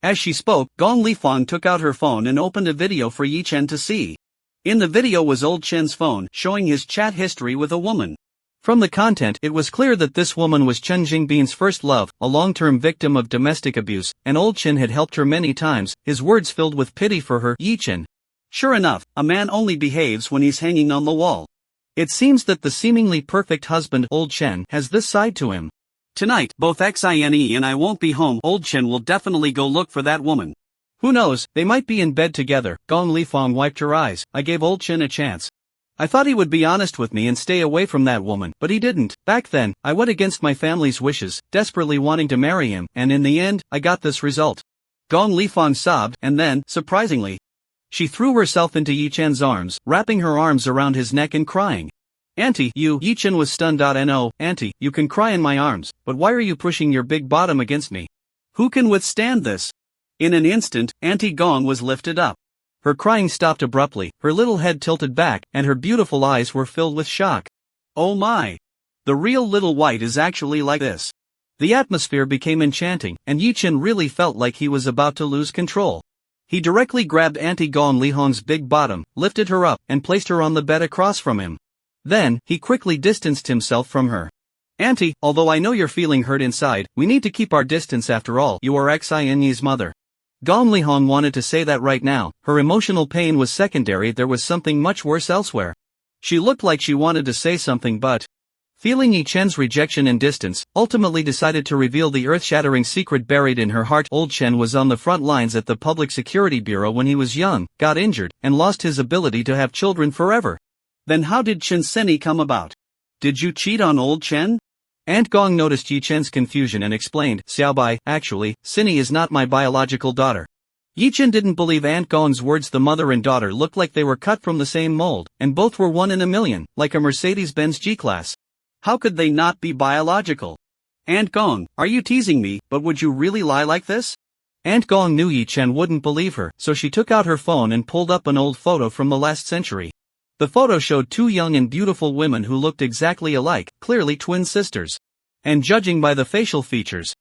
As she spoke, Gong Lifang took out her phone and opened a video for Yi Chen to see. In the video was old Chen's phone, showing his chat history with a woman. From the content, it was clear that this woman was Chen Jingbin's first love, a long-term victim of domestic abuse, and old Chen had helped her many times, his words filled with pity for her. Yi Chen. Sure enough, a man only behaves when he's hanging on the wall. It seems that the seemingly perfect husband, old Chen, has this side to him. Tonight, both Xine and I won't be home. Old Chen will definitely go look for that woman. Who knows, they might be in bed together. Gong Lifang wiped her eyes. I gave old Chen a chance. I thought he would be honest with me and stay away from that woman, but he didn't. Back then, I went against my family's wishes, desperately wanting to marry him, and in the end, I got this result. Gong Lifang sobbed, and then, surprisingly, she threw herself into Yi Chen's arms, wrapping her arms around his neck and crying. Auntie, Yi Chen was stunned. No, Auntie, you can cry in my arms, but why are you pushing your big bottom against me? Who can withstand this? In an instant, Auntie Gong was lifted up. Her crying stopped abruptly, her little head tilted back, and her beautiful eyes were filled with shock. Oh my! The real Little White is actually like this. The atmosphere became enchanting, and Yi Chen really felt like he was about to lose control. He directly grabbed Auntie Gong Lihong's big bottom, lifted her up, and placed her on the bed across from him. Then, he quickly distanced himself from her. Auntie, although I know you're feeling hurt inside, we need to keep our distance after all. You are Xinye's mother. Gong Lihong wanted to say that right now. Her emotional pain was secondary. There was something much worse elsewhere. She looked like she wanted to say something but, feeling Yi Chen's rejection and distance, ultimately decided to reveal the earth-shattering secret buried in her heart. Old Chen was on the front lines at the Public Security Bureau when he was young, got injured, and lost his ability to have children forever. Then how did Chen Seni come about? Did you cheat on old Chen? Aunt Gong noticed Yi Chen's confusion and explained, Xiaobai, actually, Seni is not my biological daughter. Yi Chen didn't believe Aunt Gong's words. The mother and daughter looked like they were cut from the same mold, and both were 1 in a million, like a Mercedes-Benz G-Class. How could they not be biological? Aunt Gong, are you teasing me, but would you really lie like this? Aunt Gong knew Yi Chen wouldn't believe her, so she took out her phone and pulled up an old photo from the last century. The photo showed 2 young and beautiful women who looked exactly alike, clearly twin sisters. And judging by the facial features,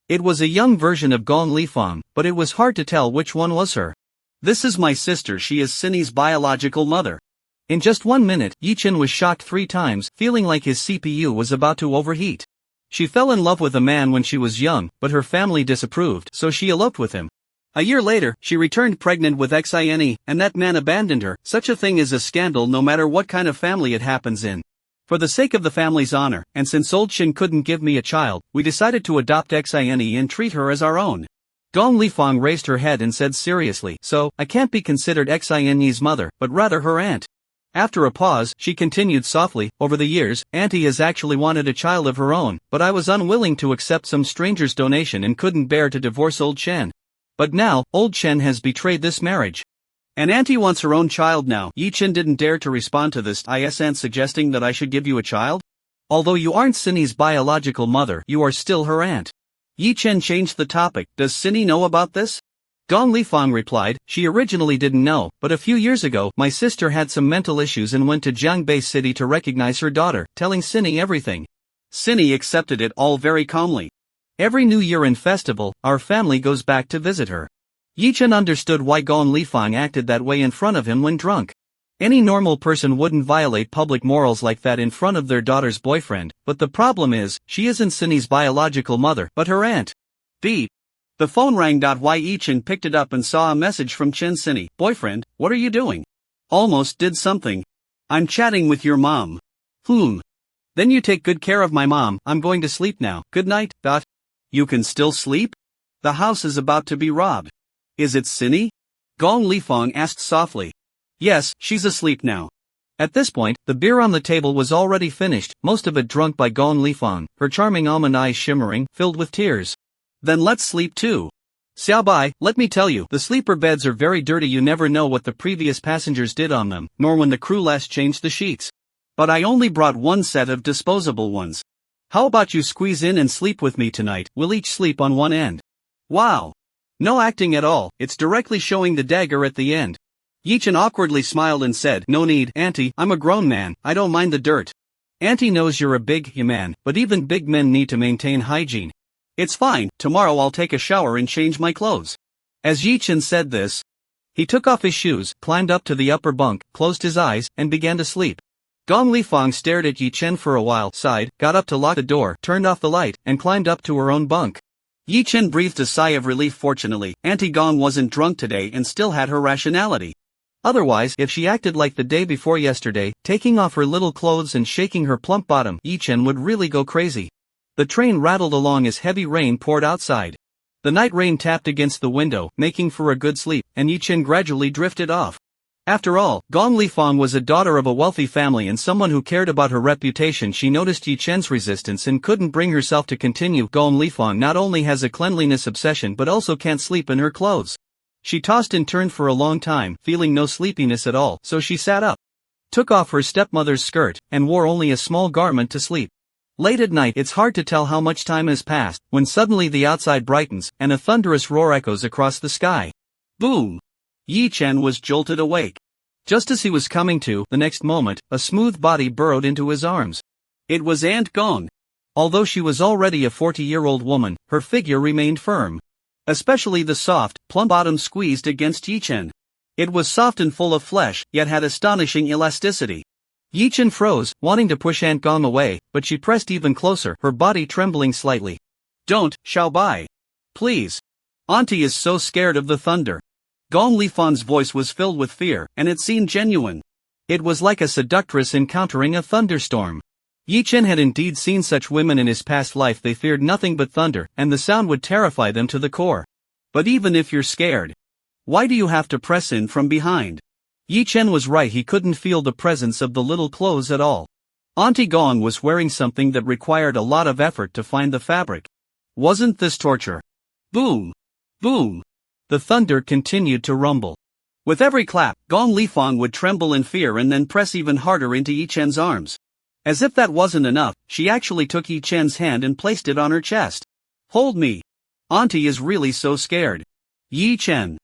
it was a young version of Gong Lifang, but it was hard to tell which one was her. This is my sister. She is Seni's biological mother. In just 1 minute, Yi Chen was shocked 3 times, feeling like his CPU was about to overheat. She fell in love with a man when she was young, but her family disapproved, so she eloped with him. A year later, she returned pregnant with Xine, and that man abandoned her. Such a thing is a scandal no matter what kind of family it happens in. For the sake of the family's honor, and since old Chen couldn't give me a child, we decided to adopt Xine and treat her as our own. Gong Lifang raised her head and said seriously, so, I can't be considered Xine's mother, but rather her aunt. After a pause, she continued softly, over the years, Auntie has actually wanted a child of her own, but I was unwilling to accept some stranger's donation and couldn't bear to divorce old Chen. But now, old Chen has betrayed this marriage. And Auntie wants her own child now. Yi Chen didn't dare to respond to this. Isn't suggesting that I should give you a child? Although you aren't Seni's biological mother, you are still her aunt. Yi Chen changed the topic. Does Seni know about this? Gong Lifang replied, she originally didn't know, but a few years ago, my sister had some mental issues and went to Jiangbei City to recognize her daughter, telling Seni everything. Seni accepted it all very calmly. Every New Year and festival, our family goes back to visit her. Yi Chen understood why Gong Lifang acted that way in front of him when drunk. Any normal person wouldn't violate public morals like that in front of their daughter's boyfriend, but the problem is, she isn't Seni's biological mother, but her aunt. Beep. The phone rang. Yi Chen picked it up and saw a message from Chen Seni. Boyfriend, what are you doing? Almost did something. I'm chatting with your mom. Then you take good care of my mom. I'm going to sleep now. Good night. You can still sleep? The house is about to be robbed. Is it Seni? Gong Lifang asked softly. Yes, she's asleep now. At this point, the beer on the table was already finished, most of it drunk by Gong Lifang, her charming almond eyes shimmering, filled with tears. Then let's sleep too. Xiaobai, let me tell you, the sleeper beds are very dirty. You never know what the previous passengers did on them, nor when the crew last changed the sheets. But I only brought 1 set of disposable ones. How about you squeeze in and sleep with me tonight? We'll each sleep on one end. Wow. No acting at all, it's directly showing the dagger at the end. Yi Chen awkwardly smiled and said, no need, Auntie, I'm a grown man, I don't mind the dirt. Auntie knows you're a big man, but even big men need to maintain hygiene. It's fine, tomorrow I'll take a shower and change my clothes. As Yi Chen said this, he took off his shoes, climbed up to the upper bunk, closed his eyes, and began to sleep. Gong Lifang stared at Yi Chen for a while, sighed, got up to lock the door, turned off the light, and climbed up to her own bunk. Yi Chen breathed a sigh of relief. Fortunately, Auntie Gong wasn't drunk today and still had her rationality. Otherwise, if she acted like the day before yesterday, taking off her little clothes and shaking her plump bottom, Yi Chen would really go crazy. The train rattled along as heavy rain poured outside. The night rain tapped against the window, making for a good sleep, and Yi Chen gradually drifted off. After all, Gong Lifang was a daughter of a wealthy family and someone who cared about her reputation. She noticed Yi Chen's resistance and couldn't bring herself to continue. Gong Lifang not only has a cleanliness obsession but also can't sleep in her clothes. She tossed and turned for a long time, feeling no sleepiness at all, so she sat up, took off her stepmother's skirt, and wore only a small garment to sleep. Late at night, it's hard to tell how much time has passed, when suddenly the outside brightens, and a thunderous roar echoes across the sky. Boom! Yi Chen was jolted awake. Just as he was coming to, the next moment, a smooth body burrowed into his arms. It was Aunt Gong. Although she was already a 40-year-old woman, her figure remained firm. Especially the soft, plump bottom squeezed against Yi Chen. It was soft and full of flesh, yet had astonishing elasticity. Yi Chen froze, wanting to push Aunt Gong away, but she pressed even closer, her body trembling slightly. Don't, Xiao Bai. Please. Auntie is so scared of the thunder. Gong Lifan's voice was filled with fear, and it seemed genuine. It was like a seductress encountering a thunderstorm. Yi Chen had indeed seen such women in his past life. They feared nothing but thunder, and the sound would terrify them to the core. But even if you're scared, why do you have to press in from behind? Yi Chen was right, he couldn't feel the presence of the little clothes at all. Auntie Gong was wearing something that required a lot of effort to find the fabric. Wasn't this torture? Boom! Boom! The thunder continued to rumble. With every clap, Gong Lifang would tremble in fear and then press even harder into Yi Chen's arms. As if that wasn't enough, she actually took Yi Chen's hand and placed it on her chest. Hold me. Auntie is really so scared. Yi Chen.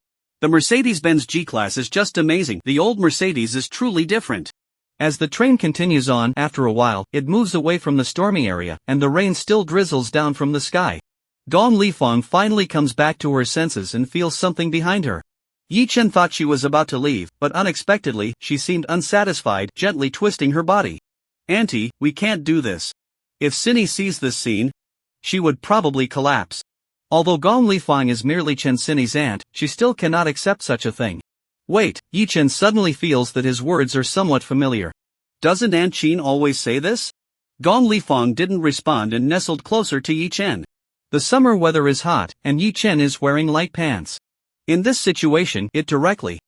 The Mercedes-Benz G-Class is just amazing. The old Mercedes is truly different. As the train continues on, after a while, it moves away from the stormy area, and the rain still drizzles down from the sky. Gong Lifang finally comes back to her senses and feels something behind her. Yi Chen thought she was about to leave, but unexpectedly, she seemed unsatisfied, gently twisting her body. Auntie, we can't do this. If Cindy sees this scene, she would probably collapse. Although Gong Lifang is merely Chen Cindy's aunt, she still cannot accept such a thing. Wait, Yi Chen suddenly feels that his words are somewhat familiar. Doesn't Aunt Qin always say this? Gong Lifang didn't respond and nestled closer to Yi Chen. The summer weather is hot, and Yi Chen is wearing light pants. In this situation, it directly.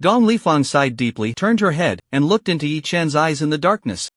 Gong Lifang sighed deeply, turned her head, and looked into Yi Chen's eyes in the darkness.